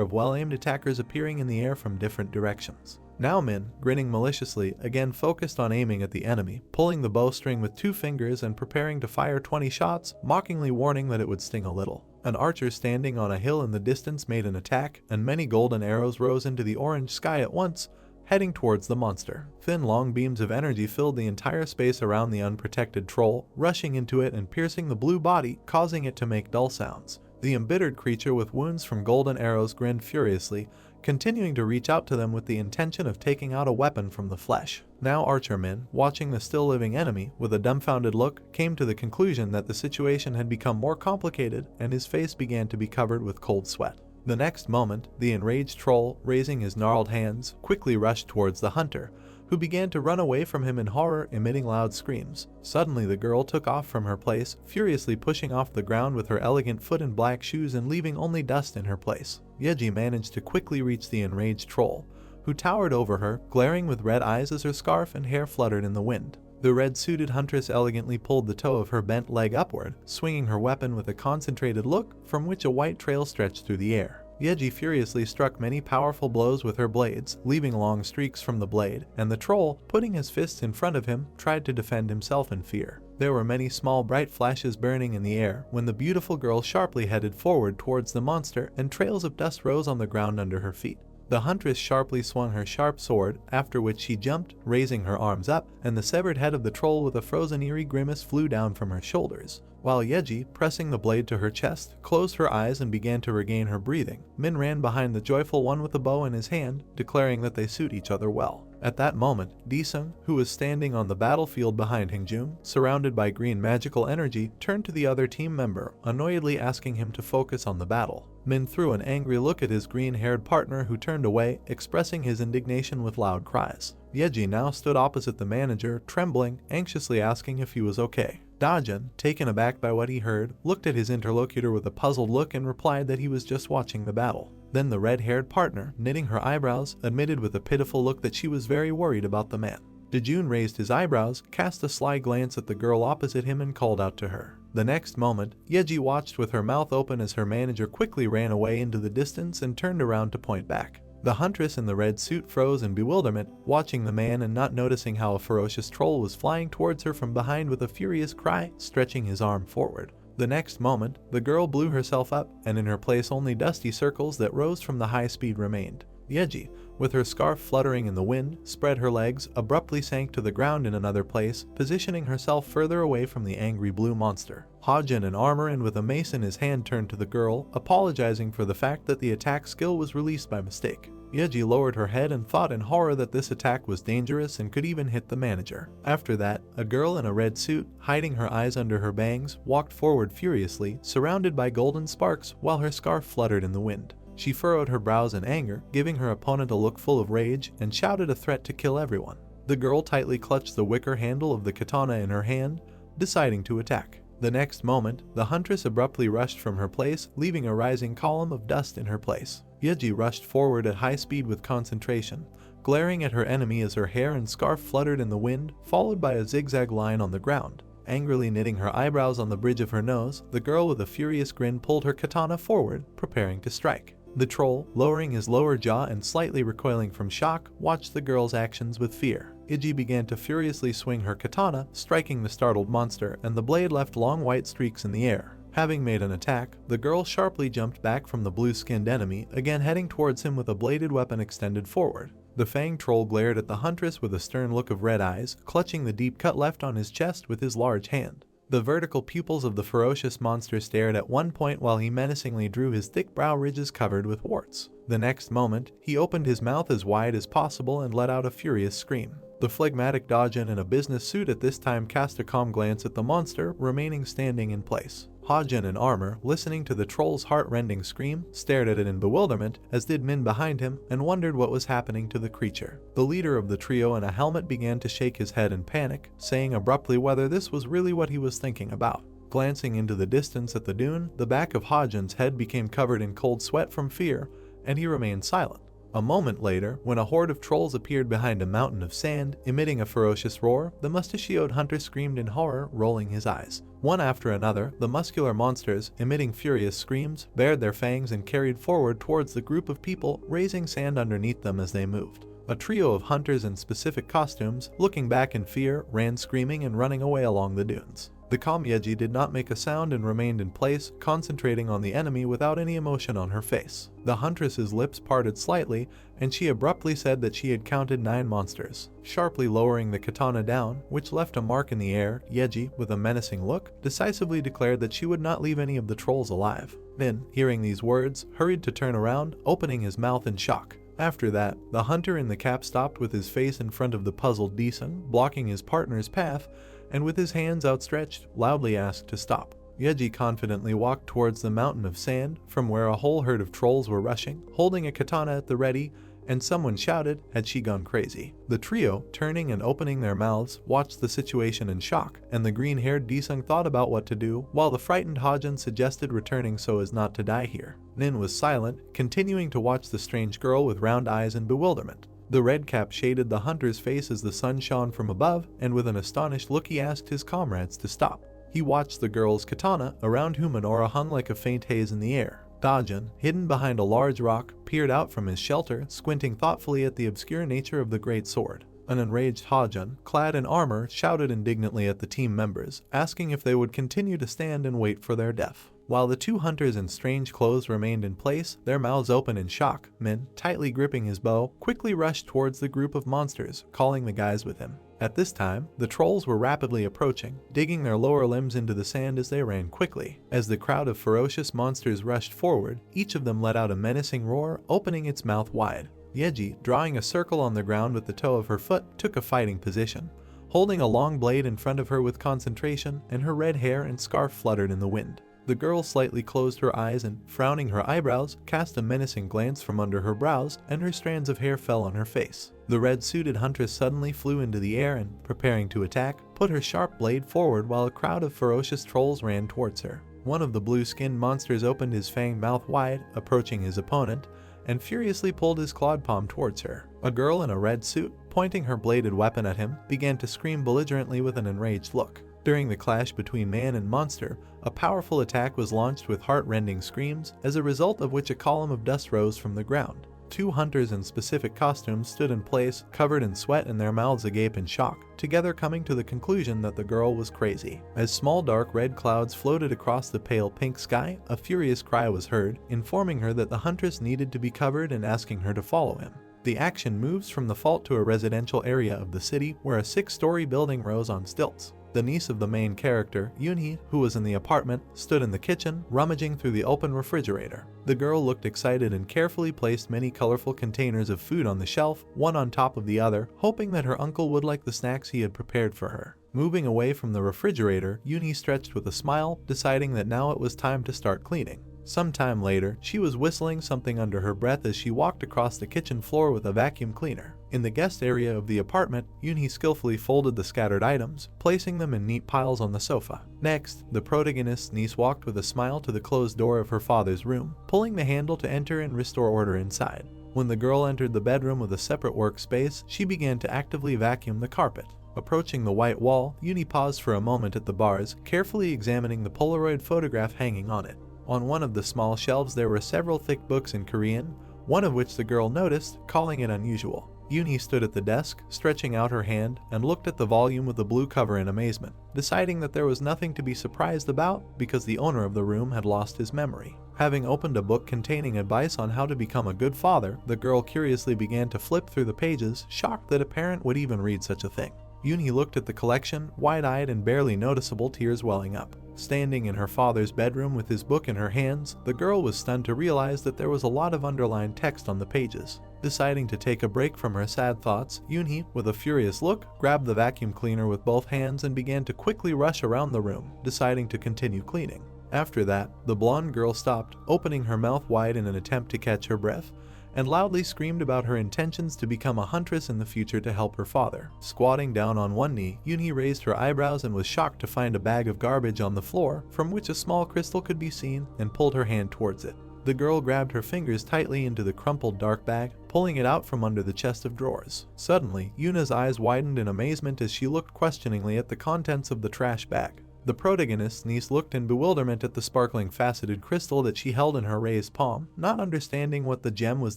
S1: of well-aimed attackers appearing in the air from different directions. Now Min, grinning maliciously, again focused on aiming at the enemy, pulling the bowstring with 2 fingers and preparing to fire 20 shots, mockingly warning that it would sting a little. An archer standing on a hill in the distance made an attack, and many golden arrows rose into the orange sky at once, heading towards the monster. Thin long beams of energy filled the entire space around the unprotected troll, rushing into it and piercing the blue body, causing it to make dull sounds. The embittered creature with wounds from golden arrows grinned furiously, continuing to reach out to them with the intention of taking out a weapon from the flesh. Now Archer Min, watching the still living enemy with a dumbfounded look, came to the conclusion that the situation had become more complicated, and his face began to be covered with cold sweat. The next moment, the enraged troll, raising his gnarled hands, quickly rushed towards the hunter, who began to run away from him in horror, emitting loud screams. Suddenly the girl took off from her place, furiously pushing off the ground with her elegant foot in black shoes and leaving only dust in her place. Yeji managed to quickly reach the enraged troll, who towered over her, glaring with red eyes as her scarf and hair fluttered in the wind. The red-suited huntress elegantly pulled the toe of her bent leg upward, swinging her weapon with a concentrated look from which a white trail stretched through the air. Yeji furiously struck many powerful blows with her blades, leaving long streaks from the blade, and the troll, putting his fists in front of him, tried to defend himself in fear. There were many small bright flashes burning in the air when the beautiful girl sharply headed forward towards the monster, and trails of dust rose on the ground under her feet. The huntress sharply swung her sharp sword, after which she jumped, raising her arms up, and the severed head of the troll with a frozen eerie grimace flew down from her shoulders. While Yeji, pressing the blade to her chest, closed her eyes and began to regain her breathing, Min ran behind the joyful one with the bow in his hand, declaring that they suit each other well. At that moment, Disung, who was standing on the battlefield behind Hingjun, surrounded by green magical energy, turned to the other team member, annoyedly asking him to focus on the battle. Min threw an angry look at his green-haired partner, who turned away, expressing his indignation with loud cries. Yeji now stood opposite the manager, trembling, anxiously asking if he was okay. Dojun, taken aback by what he heard, looked at his interlocutor with a puzzled look and replied that he was just watching the battle. Then the red-haired partner, knitting her eyebrows, admitted with a pitiful look that she was very worried about the man. Dojun raised his eyebrows, cast a sly glance at the girl opposite him and called out to her. The next moment, Yeji watched with her mouth open as her manager quickly ran away into the distance and turned around to point back. The huntress in the red suit froze in bewilderment, watching the man and not noticing how a ferocious troll was flying towards her from behind with a furious cry, stretching his arm forward. The next moment, the girl blew herself up, and in her place only dusty circles that rose from the high speed remained. Yeji, with her scarf fluttering in the wind, spread her legs, abruptly sank to the ground in another place, positioning herself further away from the angry blue monster. Hajin in armor and with a mace in his hand turned to the girl, apologizing for the fact that the attack skill was released by mistake. Yeji lowered her head and thought in horror that this attack was dangerous and could even hit the manager. After that, a girl in a red suit, hiding her eyes under her bangs, walked forward furiously, surrounded by golden sparks, while her scarf fluttered in the wind. She furrowed her brows in anger, giving her opponent a look full of rage, and shouted a threat to kill everyone. The girl tightly clutched the wicker handle of the katana in her hand, deciding to attack. The next moment, the huntress abruptly rushed from her place, leaving a rising column of dust in her place. Yeji rushed forward at high speed with concentration, glaring at her enemy as her hair and scarf fluttered in the wind, followed by a zigzag line on the ground. Angrily knitting her eyebrows on the bridge of her nose, the girl with a furious grin pulled her katana forward, preparing to strike. The troll, lowering his lower jaw and slightly recoiling from shock, watched the girl's actions with fear. Yeji began to furiously swing her katana, striking the startled monster, and the blade left long white streaks in the air. Having made an attack, the girl sharply jumped back from the blue-skinned enemy, again heading towards him with a bladed weapon extended forward. The fanged troll glared at the huntress with a stern look of red eyes, clutching the deep cut left on his chest with his large hand. The vertical pupils of the ferocious monster stared at one point while he menacingly drew his thick brow ridges covered with warts. The next moment, he opened his mouth as wide as possible and let out a furious scream. The phlegmatic Dojun in a business suit at this time cast a calm glance at the monster, remaining standing in place. Hojun in armor, listening to the troll's heart-rending scream, stared at it in bewilderment, as did Min behind him, and wondered what was happening to the creature. The leader of the trio in a helmet began to shake his head in panic, saying abruptly whether this was really what he was thinking about. Glancing into the distance at the dune, the back of Hojun's head became covered in cold sweat from fear, and he remained silent. A moment later, when a horde of trolls appeared behind a mountain of sand, emitting a ferocious roar, the mustachioed hunter screamed in horror, rolling his eyes. One after another, the muscular monsters, emitting furious screams, bared their fangs and carried forward towards the group of people, raising sand underneath them as they moved. A trio of hunters in specific costumes, looking back in fear, ran screaming and running away along the dunes. The calm Yeji did not make a sound and remained in place, concentrating on the enemy without any emotion on her face. The huntress's lips parted slightly, and she abruptly said that she had counted 9 monsters. Sharply lowering the katana down, which left a mark in the air, Yeji, with a menacing look, decisively declared that she would not leave any of the trolls alive. Min, hearing these words, hurried to turn around, opening his mouth in shock. After that, the hunter in the cap stopped with his face in front of the puzzled Dojun, blocking his partner's path, and with his hands outstretched, loudly asked to stop. Yeji confidently walked towards the mountain of sand, from where a whole herd of trolls were rushing, holding a katana at the ready, and someone shouted, "Had she gone crazy?" The trio, turning and opening their mouths, watched the situation in shock, and the green-haired Dojun thought about what to do, while the frightened Hojun suggested returning so as not to die here. Nin was silent, continuing to watch the strange girl with round eyes in bewilderment. The red cap shaded the hunter's face as the sun shone from above, and with an astonished look he asked his comrades to stop. He watched the girl's katana, around whom an aura hung like a faint haze in the air. Dojun, hidden behind a large rock, peered out from his shelter, squinting thoughtfully at the obscure nature of the great sword. An enraged Hojun, clad in armor, shouted indignantly at the team members, asking if they would continue to stand and wait for their death. While the 2 hunters in strange clothes remained in place, their mouths open in shock, Min, tightly gripping his bow, quickly rushed towards the group of monsters, calling the guys with him. At this time, the trolls were rapidly approaching, digging their lower limbs into the sand as they ran quickly. As the crowd of ferocious monsters rushed forward, each of them let out a menacing roar, opening its mouth wide. Yeji, drawing a circle on the ground with the toe of her foot, took a fighting position, holding a long blade in front of her with concentration, and her red hair and scarf fluttered in the wind. The girl slightly closed her eyes and, frowning her eyebrows, cast a menacing glance from under her brows, and her strands of hair fell on her face. The red-suited huntress suddenly flew into the air and, preparing to attack, put her sharp blade forward while a crowd of ferocious trolls ran towards her. One of the blue-skinned monsters opened his fanged mouth wide, approaching his opponent, and furiously pulled his clawed palm towards her. A girl in a red suit, pointing her bladed weapon at him, began to scream belligerently with an enraged look. During the clash between man and monster, a powerful attack was launched with heart-rending screams, as a result of which a column of dust rose from the ground. 2 hunters in specific costumes stood in place, covered in sweat and their mouths agape in shock, together coming to the conclusion that the girl was crazy. As small dark red clouds floated across the pale pink sky, a furious cry was heard, informing her that the huntress needed to be covered and asking her to follow him. The action moves from the fault to a residential area of the city where a 6-story building rose on stilts. The niece of the main character, Yunhee, who was in the apartment, stood in the kitchen, rummaging through the open refrigerator. The girl looked excited and carefully placed many colorful containers of food on the shelf, one on top of the other, hoping that her uncle would like the snacks he had prepared for her. Moving away from the refrigerator, Yunhee stretched with a smile, deciding that now it was time to start cleaning. Some time later, she was whistling something under her breath as she walked across the kitchen floor with a vacuum cleaner. In the guest area of the apartment, Yunhee skillfully folded the scattered items, placing them in neat piles on the sofa. Next, the protagonist's niece walked with a smile to the closed door of her father's room, pulling the handle to enter and restore order inside. When the girl entered the bedroom with a separate workspace, she began to actively vacuum the carpet. Approaching the white wall, Yunhee paused for a moment at the bars, carefully examining the Polaroid photograph hanging on it. On one of the small shelves there were several thick books in Korean, one of which the girl noticed, calling it unusual. Yunhee stood at the desk, stretching out her hand, and looked at the volume with the blue cover in amazement, deciding that there was nothing to be surprised about because the owner of the room had lost his memory. Having opened a book containing advice on how to become a good father, the girl curiously began to flip through the pages, shocked that a parent would even read such a thing. Yunhee looked at the collection, wide-eyed and barely noticeable tears welling up. Standing in her father's bedroom with his book in her hands, the girl was stunned to realize that there was a lot of underlined text on the pages. Deciding to take a break from her sad thoughts, Yunhee, with a furious look, grabbed the vacuum cleaner with both hands and began to quickly rush around the room, deciding to continue cleaning. After that, the blonde girl stopped, opening her mouth wide in an attempt to catch her breath, and loudly screamed about her intentions to become a huntress in the future to help her father. Squatting down on one knee, Yunhee raised her eyebrows and was shocked to find a bag of garbage on the floor, from which a small crystal could be seen, and pulled her hand towards it. The girl grabbed her fingers tightly into the crumpled dark bag, pulling it out from under the chest of drawers. Suddenly, Yuna's eyes widened in amazement as she looked questioningly at the contents of the trash bag. The protagonist's niece looked in bewilderment at the sparkling faceted crystal that she held in her raised palm, not understanding what the gem was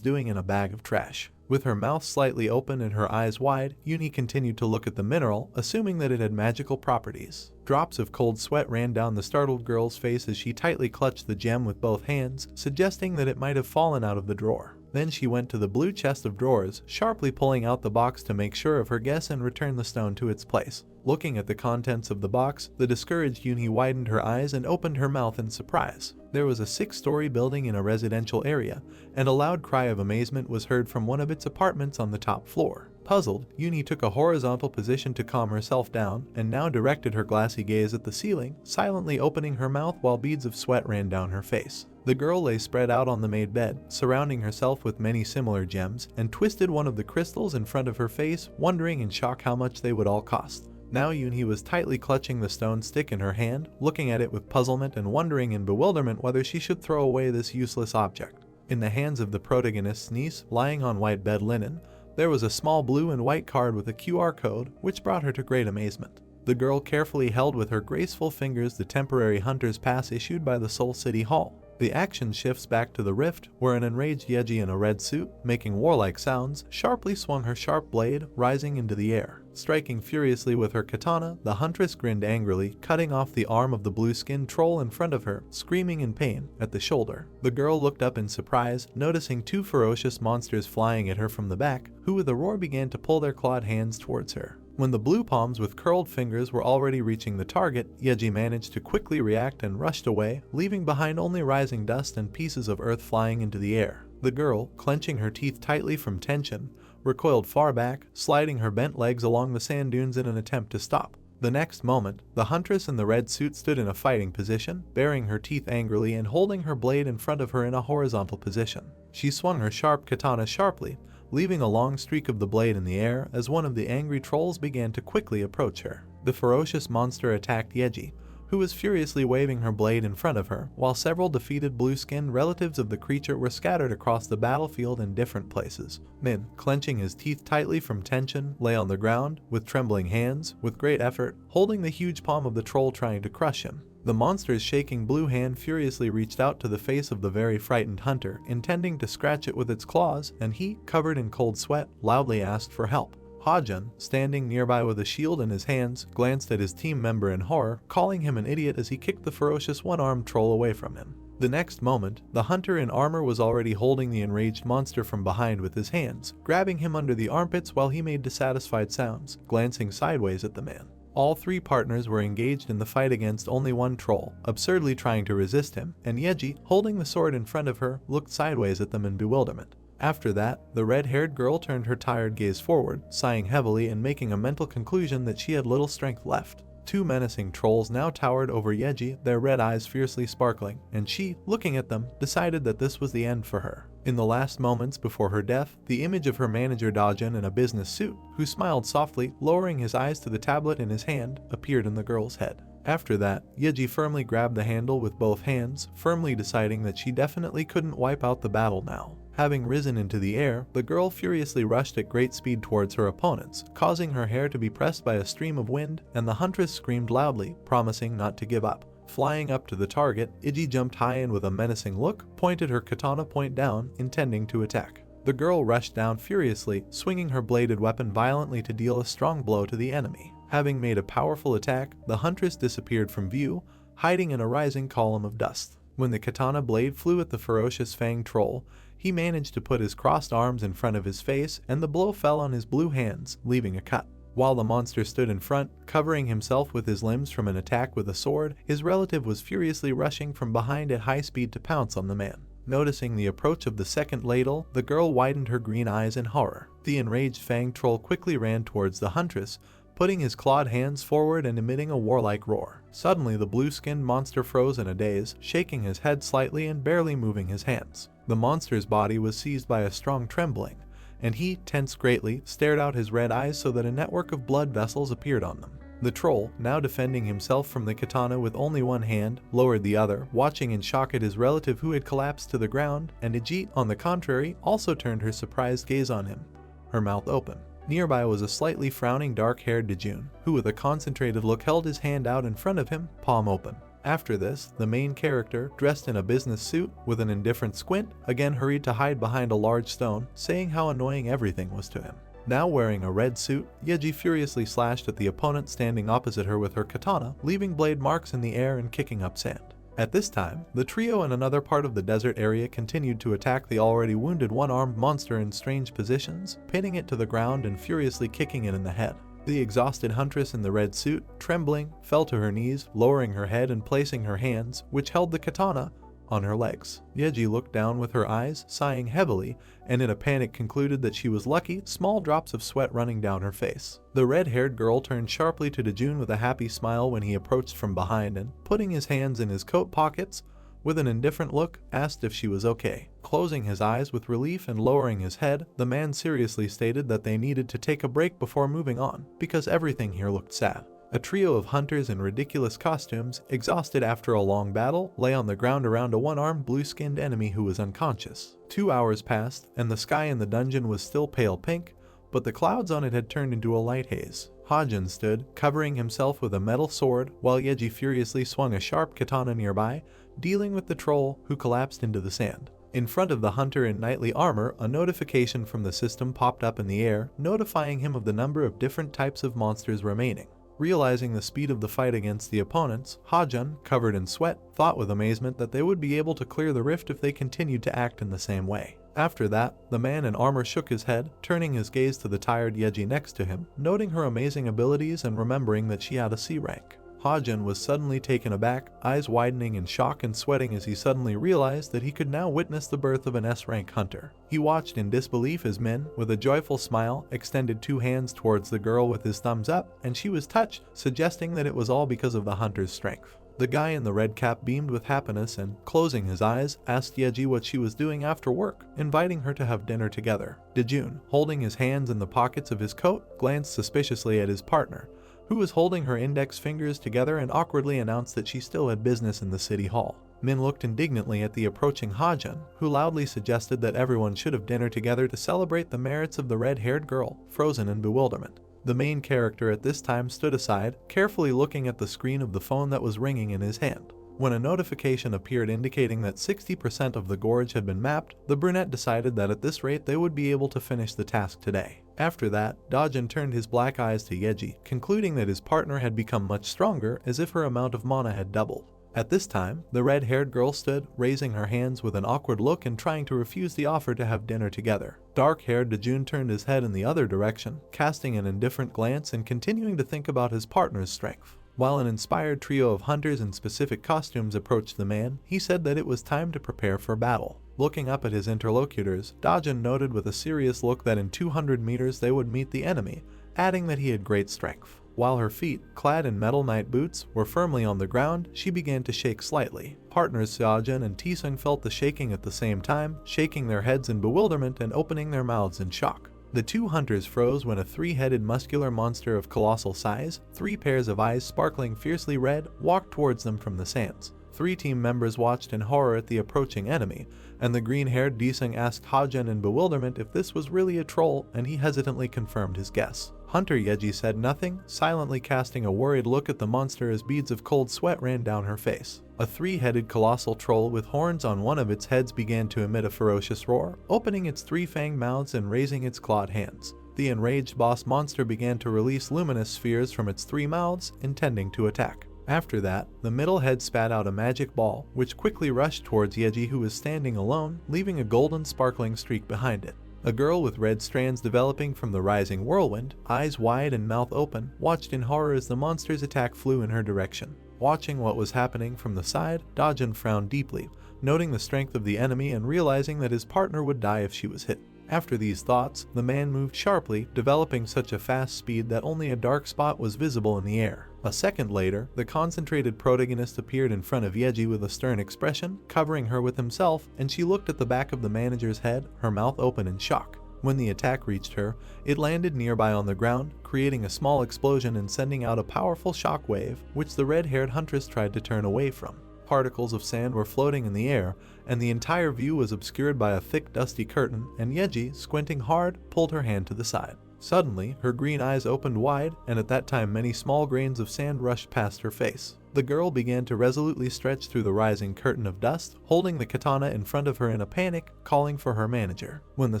S1: doing in a bag of trash. With her mouth slightly open and her eyes wide, Yunhee continued to look at the mineral, assuming that it had magical properties. Drops of cold sweat ran down the startled girl's face as she tightly clutched the gem with both hands, suggesting that it might have fallen out of the drawer. Then she went to the blue chest of drawers, sharply pulling out the box to make sure of her guess and return the stone to its place. Looking at the contents of the box, the discouraged Yunhee widened her eyes and opened her mouth in surprise. There was a 6-story building in a residential area, and a loud cry of amazement was heard from one of its apartments on the top floor. Puzzled, Yunhee took a horizontal position to calm herself down, and now directed her glassy gaze at the ceiling, silently opening her mouth while beads of sweat ran down her face. The girl lay spread out on the made bed, surrounding herself with many similar gems, and twisted one of the crystals in front of her face, wondering in shock how much they would all cost. Now Yunhee was tightly clutching the stone stick in her hand, looking at it with puzzlement and wondering in bewilderment whether she should throw away this useless object. In the hands of the protagonist's niece, lying on white bed linen, there was a small blue and white card with a QR code, which brought her to great amazement. The girl carefully held with her graceful fingers the temporary hunter's pass issued by the Seoul City Hall. The action shifts back to the rift, where an enraged Yeji in a red suit, making warlike sounds, sharply swung her sharp blade, rising into the air. Striking furiously with her katana, the huntress grinned angrily, cutting off the arm of the blue-skinned troll in front of her, screaming in pain, at the shoulder. The girl looked up in surprise, noticing 2 ferocious monsters flying at her from the back, who with a roar began to pull their clawed hands towards her. When the blue palms with curled fingers were already reaching the target, Yeji managed to quickly react and rushed away, leaving behind only rising dust and pieces of earth flying into the air. The girl, clenching her teeth tightly from tension, recoiled far back, sliding her bent legs along the sand dunes in an attempt to stop. The next moment, the huntress in the red suit stood in a fighting position, baring her teeth angrily and holding her blade in front of her in a horizontal position. She swung her sharp katana sharply, leaving a long streak of the blade in the air as one of the angry trolls began to quickly approach her. The ferocious monster attacked Yeji, who was furiously waving her blade in front of her, while several defeated blue-skinned relatives of the creature were scattered across the battlefield in different places. Min, clenching his teeth tightly from tension, lay on the ground, with trembling hands, with great effort, holding the huge palm of the troll trying to crush him. The monster's shaking blue hand furiously reached out to the face of the very frightened hunter, intending to scratch it with its claws, and he, covered in cold sweat, loudly asked for help. Hajun, standing nearby with a shield in his hands, glanced at his team member in horror, calling him an idiot as he kicked the ferocious one-armed troll away from him. The next moment, the hunter in armor was already holding the enraged monster from behind with his hands, grabbing him under the armpits while he made dissatisfied sounds, glancing sideways at the man. All 3 partners were engaged in the fight against only one troll, absurdly trying to resist him, and Yeji, holding the sword in front of her, looked sideways at them in bewilderment. After that, the red-haired girl turned her tired gaze forward, sighing heavily and making a mental conclusion that she had little strength left. 2 menacing trolls now towered over Yeji, their red eyes fiercely sparkling, and she, looking at them, decided that this was the end for her. In the last moments before her death, the image of her manager Dojun in a business suit, who smiled softly, lowering his eyes to the tablet in his hand, appeared in the girl's head. After that, Yeji firmly grabbed the handle with both hands, firmly deciding that she definitely couldn't wipe out the battle now. Having risen into the air, the girl furiously rushed at great speed towards her opponents, causing her hair to be pressed by a stream of wind, and the huntress screamed loudly, promising not to give up. Flying up to the target, Yeji jumped high and with a menacing look, pointed her katana point down, intending to attack. The girl rushed down furiously, swinging her bladed weapon violently to deal a strong blow to the enemy. Having made a powerful attack, the huntress disappeared from view, hiding in a rising column of dust. When the katana blade flew at the ferocious fanged troll, he managed to put his crossed arms in front of his face, and the blow fell on his blue hands, leaving a cut. While the monster stood in front, covering himself with his limbs from an attack with a sword, his relative was furiously rushing from behind at high speed to pounce on the man. Noticing the approach of the second ladle, the girl widened her green eyes in horror. The enraged fanged troll quickly ran towards the huntress, putting his clawed hands forward and emitting a warlike roar. Suddenly, the blue-skinned monster froze in a daze, shaking his head slightly and barely moving his hands. The monster's body was seized by a strong trembling, and he, tensed greatly, stared out his red eyes so that a network of blood vessels appeared on them. The troll, now defending himself from the katana with only one hand, lowered the other, watching in shock at his relative who had collapsed to the ground, and Ajit, on the contrary, also turned her surprised gaze on him, her mouth open. Nearby was a slightly frowning dark-haired Dojun, who with a concentrated look held his hand out in front of him, palm open. After this, the main character, dressed in a business suit, with an indifferent squint, again hurried to hide behind a large stone, saying how annoying everything was to him. Now wearing a red suit, Yeji furiously slashed at the opponent standing opposite her with her katana, leaving blade marks in the air and kicking up sand. At this time, the trio in another part of the desert area continued to attack the already wounded one-armed monster in strange positions, pinning it to the ground and furiously kicking it in the head. The exhausted huntress in the red suit, trembling, fell to her knees, lowering her head and placing her hands, which held the katana, on her legs. Yeji looked down with her eyes, sighing heavily, and in a panic concluded that she was lucky, small drops of sweat running down her face. The red-haired girl turned sharply to Dojun with a happy smile when he approached from behind and, putting his hands in his coat pockets, with an indifferent look, asked if she was okay. Closing his eyes with relief and lowering his head, the man seriously stated that they needed to take a break before moving on, because everything here looked sad. A trio of hunters in ridiculous costumes, exhausted after a long battle, lay on the ground around a one-armed blue-skinned enemy who was unconscious. 2 hours passed, and the sky in the dungeon was still pale pink, but the clouds on it had turned into a light haze. Hajin stood, covering himself with a metal sword, while Yeji furiously swung a sharp katana nearby, dealing with the troll, who collapsed into the sand. In front of the hunter in knightly armor, a notification from the system popped up in the air, notifying him of the number of different types of monsters remaining. Realizing the speed of the fight against the opponents, Hajun, covered in sweat, thought with amazement that they would be able to clear the rift if they continued to act in the same way. After that, the man in armor shook his head, turning his gaze to the tired Yeji next to him, noting her amazing abilities and remembering that she had a C rank. Hajun was suddenly taken aback, eyes widening in shock and sweating as he suddenly realized that he could now witness the birth of an S-rank hunter. He watched in disbelief as Min, with a joyful smile, extended 2 hands towards the girl with his thumbs up, and she was touched, suggesting that it was all because of the hunter's strength. The guy in the red cap beamed with happiness and, closing his eyes, asked Yeji what she was doing after work, inviting her to have dinner together. Dojun, holding his hands in the pockets of his coat, glanced suspiciously at his partner, who was holding her index fingers together and awkwardly announced that she still had business in the city hall. Min looked indignantly at the approaching Hajun, who loudly suggested that everyone should have dinner together to celebrate the merits of the red-haired girl, frozen in bewilderment. The main character at this time stood aside, carefully looking at the screen of the phone that was ringing in his hand. When a notification appeared indicating that 60% of the gorge had been mapped, the brunette decided that at this rate they would be able to finish the task today. After that, Dojun turned his black eyes to Yeji, concluding that his partner had become much stronger, as if her amount of mana had doubled. At this time, the red-haired girl stood, raising her hands with an awkward look and trying to refuse the offer to have dinner together. Dark-haired Dojun turned his head in the other direction, casting an indifferent glance and continuing to think about his partner's strength. While an inspired trio of hunters in specific costumes approached the man, he said that it was time to prepare for battle. Looking up at his interlocutors, Dojun noted with a serious look that in 200 meters they would meet the enemy, adding that he had great strength. While her feet, clad in metal knight boots, were firmly on the ground, she began to shake slightly. Partners Seojin and Tisung felt the shaking at the same time, shaking their heads in bewilderment and opening their mouths in shock. The 2 hunters froze when a 3-headed muscular monster of colossal size, 3 pairs of eyes sparkling fiercely red, walked towards them from the sands. 3 team members watched in horror at the approaching enemy, and the green-haired Disung asked Hajun in bewilderment if this was really a troll, and he hesitantly confirmed his guess. Hunter Yeji said nothing, silently casting a worried look at the monster as beads of cold sweat ran down her face. A three-headed colossal troll with horns on one of its heads began to emit a ferocious roar, opening its three-fanged mouths and raising its clawed hands. The enraged boss monster began to release luminous spheres from its three mouths, intending to attack. After that, the middle head spat out a magic ball, which quickly rushed towards Yeji, who was standing alone, leaving a golden sparkling streak behind it. A girl with red strands developing from the rising whirlwind, eyes wide and mouth open, watched in horror as the monster's attack flew in her direction. Watching what was happening from the side, Dojun frowned deeply, noting the strength of the enemy and realizing that his partner would die if she was hit. After these thoughts, the man moved sharply, developing such a fast speed that only a dark spot was visible in the air. A second later, the concentrated protagonist appeared in front of Yeji with a stern expression, covering her with himself, and she looked at the back of the manager's head, her mouth open in shock. When the attack reached her, it landed nearby on the ground, creating a small explosion and sending out a powerful shock wave, which the red-haired huntress tried to turn away from. Particles of sand were floating in the air, and the entire view was obscured by a thick dusty curtain, and Yeji, squinting hard, pulled her hand to the side. Suddenly, her green eyes opened wide, and at that time many small grains of sand rushed past her face. The girl began to resolutely stretch through the rising curtain of dust, holding the katana in front of her in a panic, calling for her manager. When the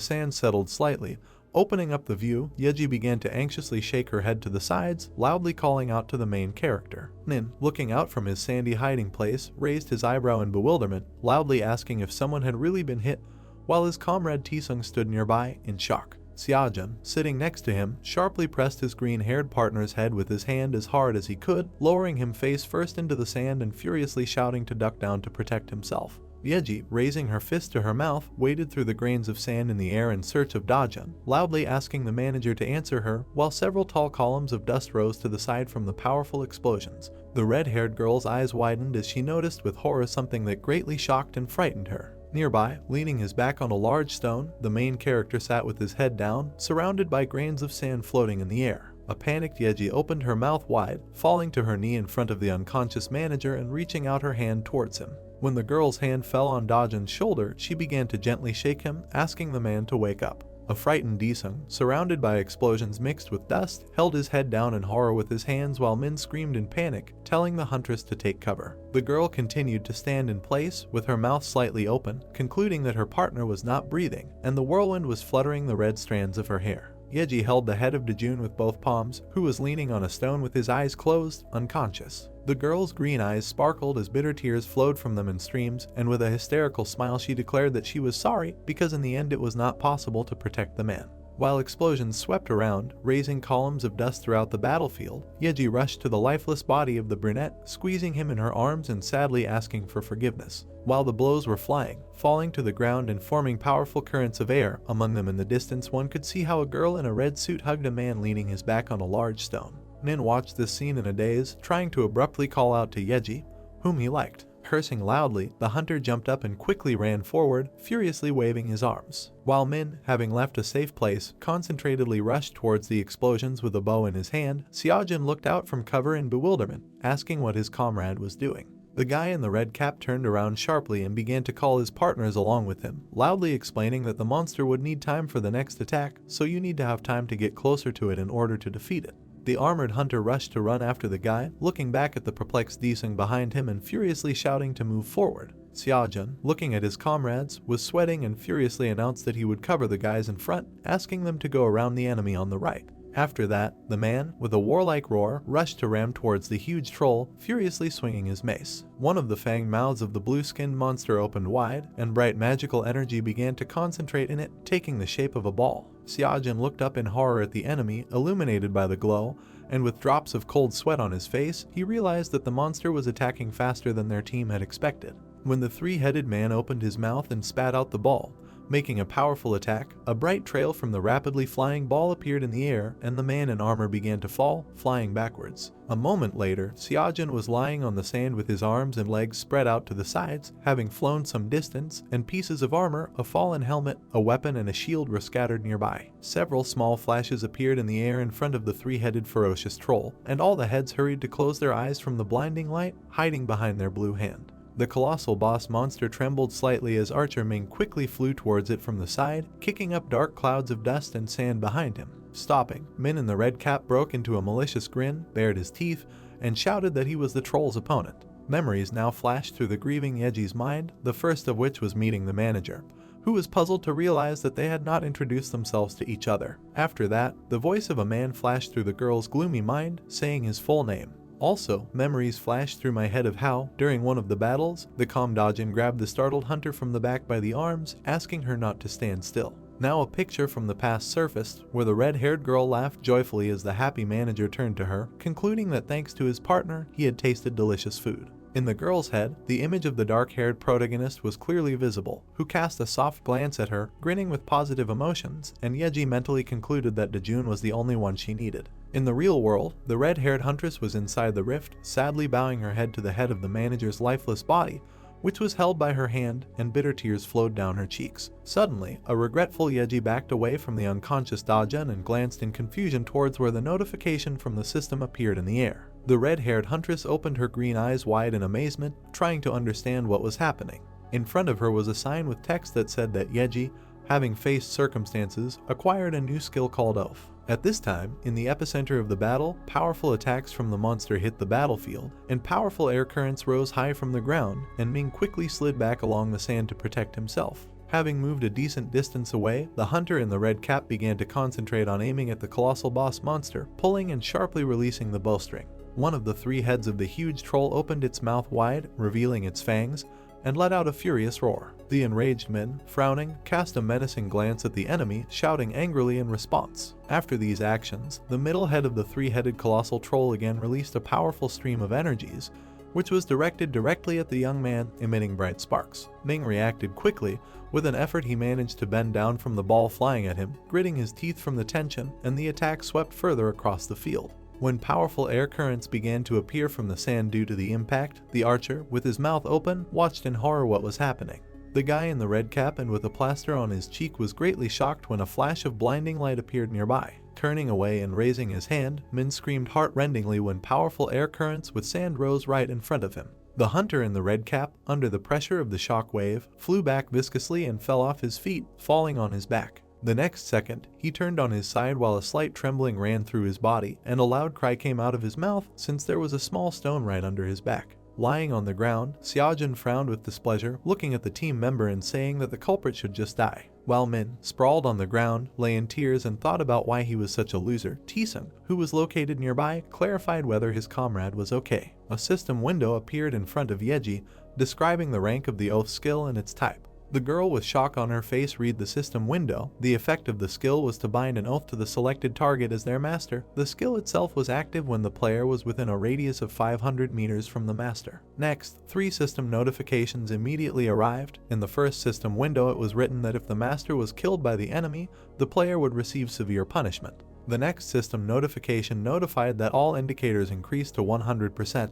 S1: sand settled slightly, opening up the view, Yeji began to anxiously shake her head to the sides, loudly calling out to the main character. Nin, looking out from his sandy hiding place, raised his eyebrow in bewilderment, loudly asking if someone had really been hit, while his comrade Tisung stood nearby, in shock. Xiaojun, sitting next to him, sharply pressed his green-haired partner's head with his hand as hard as he could, lowering him face first into the sand and furiously shouting to duck down to protect himself. Yeji, raising her fist to her mouth, waded through the grains of sand in the air in search of Dojun, loudly asking the manager to answer her, while several tall columns of dust rose to the side from the powerful explosions. The red-haired girl's eyes widened as she noticed with horror something that greatly shocked and frightened her. Nearby, leaning his back on a large stone, the main character sat with his head down, surrounded by grains of sand floating in the air. A panicked Yeji opened her mouth wide, falling to her knee in front of the unconscious manager and reaching out her hand towards him. When the girl's hand fell on Dojun's shoulder, she began to gently shake him, asking the man to wake up. A frightened Disung, surrounded by explosions mixed with dust, held his head down in horror with his hands while Min screamed in panic, telling the huntress to take cover. The girl continued to stand in place, with her mouth slightly open, concluding that her partner was not breathing, and the whirlwind was fluttering the red strands of her hair. Yeji held the head of Dojun with both palms, who was leaning on a stone with his eyes closed, unconscious. The girl's green eyes sparkled as bitter tears flowed from them in streams, and with a hysterical smile she declared that she was sorry because in the end it was not possible to protect the man. While explosions swept around, raising columns of dust throughout the battlefield, Yeji rushed to the lifeless body of the brunette, squeezing him in her arms and sadly asking for forgiveness. While the blows were flying, falling to the ground and forming powerful currents of air among them in the distance, one could see how a girl in a red suit hugged a man leaning his back on a large stone. Nin watched this scene in a daze, trying to abruptly call out to Yeji, whom he liked. Cursing loudly, the hunter jumped up and quickly ran forward, furiously waving his arms. While Min, having left a safe place, concentratedly rushed towards the explosions with a bow in his hand, Xiaojun looked out from cover in bewilderment, asking what his comrade was doing. The guy in the red cap turned around sharply and began to call his partners along with him, loudly explaining that the monster would need time for the next attack, so you need to have time to get closer to it in order to defeat it. The armored hunter rushed to run after the guy, looking back at the perplexed Disung behind him and furiously shouting to move forward. Xiaojun, looking at his comrades, was sweating and furiously announced that he would cover the guys in front, asking them to go around the enemy on the right. After that, the man, with a warlike roar, rushed to ram towards the huge troll, furiously swinging his mace. One of the fanged mouths of the blue-skinned monster opened wide, and bright magical energy began to concentrate in it, taking the shape of a ball. Xiaojun looked up in horror at the enemy, illuminated by the glow, and with drops of cold sweat on his face, he realized that the monster was attacking faster than their team had expected. When the three-headed man opened his mouth and spat out the ball, making a powerful attack, a bright trail from the rapidly flying ball appeared in the air, and the man in armor began to fall, flying backwards. A moment later, Xiaojun was lying on the sand with his arms and legs spread out to the sides, having flown some distance, and pieces of armor, a fallen helmet, a weapon, and a shield were scattered nearby. Several small flashes appeared in the air in front of the three-headed ferocious troll, and all the heads hurried to close their eyes from the blinding light, hiding behind their blue hand. The colossal boss monster trembled slightly as Archer Ming quickly flew towards it from the side, kicking up dark clouds of dust and sand behind him. Stopping, Min in the red cap broke into a malicious grin, bared his teeth, and shouted that he was the troll's opponent. Memories now flashed through the grieving Yeji's mind, the first of which was meeting the manager, who was puzzled to realize that they had not introduced themselves to each other. After that, the voice of a man flashed through the girl's gloomy mind, saying his full name. Also, memories flashed through my head of how, during one of the battles, the calm Dojun grabbed the startled hunter from the back by the arms, asking her not to stand still. Now a picture from the past surfaced, where the red-haired girl laughed joyfully as the happy manager turned to her, concluding that thanks to his partner, he had tasted delicious food. In the girl's head, the image of the dark-haired protagonist was clearly visible, who cast a soft glance at her, grinning with positive emotions, and Yeji mentally concluded that Dojun was the only one she needed. In the real world, the red-haired huntress was inside the rift, sadly bowing her head to the head of the manager's lifeless body, which was held by her hand, and bitter tears flowed down her cheeks. Suddenly, a regretful Yeji backed away from the unconscious Dojun and glanced in confusion towards where the notification from the system appeared in the air. The red-haired huntress opened her green eyes wide in amazement, trying to understand what was happening. In front of her was a sign with text that said that Yeji, having faced circumstances, acquired a new skill called Oath. At this time, in the epicenter of the battle, powerful attacks from the monster hit the battlefield, and powerful air currents rose high from the ground, and Ming quickly slid back along the sand to protect himself. Having moved a decent distance away, the hunter in the red cap began to concentrate on aiming at the colossal boss monster, pulling and sharply releasing the bowstring. One of the three heads of the huge troll opened its mouth wide, revealing its fangs, and let out a furious roar. The enraged men, frowning, cast a menacing glance at the enemy, shouting angrily in response. After these actions, the middle head of the three-headed colossal troll again released a powerful stream of energies, which was directed directly at the young man, emitting bright sparks. Ming reacted quickly. With an effort, he managed to bend down from the ball flying at him, gritting his teeth from the tension, and the attack swept further across the field. When powerful air currents began to appear from the sand due to the impact, the archer, with his mouth open, watched in horror what was happening. The guy in the red cap and with a plaster on his cheek was greatly shocked when a flash of blinding light appeared nearby. Turning away and raising his hand, Min screamed heart-rendingly when powerful air currents with sand rose right in front of him. The hunter in the red cap, under the pressure of the shock wave, flew back viscously and fell off his feet, falling on his back. The next second, he turned on his side while a slight trembling ran through his body, and a loud cry came out of his mouth since there was a small stone right under his back. Lying on the ground, Xiaojun frowned with displeasure, looking at the team member and saying that the culprit should just die. While Min, sprawled on the ground, lay in tears and thought about why he was such a loser, Tisun, who was located nearby, clarified whether his comrade was okay. A system window appeared in front of Yeji, describing the rank of the oath skill and its type. The girl with shock on her face read the system window. The effect of the skill was to bind an oath to the selected target as their master. The skill itself was active when the player was within a radius of 500 meters from the master. Next, 3 system notifications immediately arrived. In the first system window, it was written that if the master was killed by the enemy, the player would receive severe punishment. The next system notification notified that all indicators increased to 100%,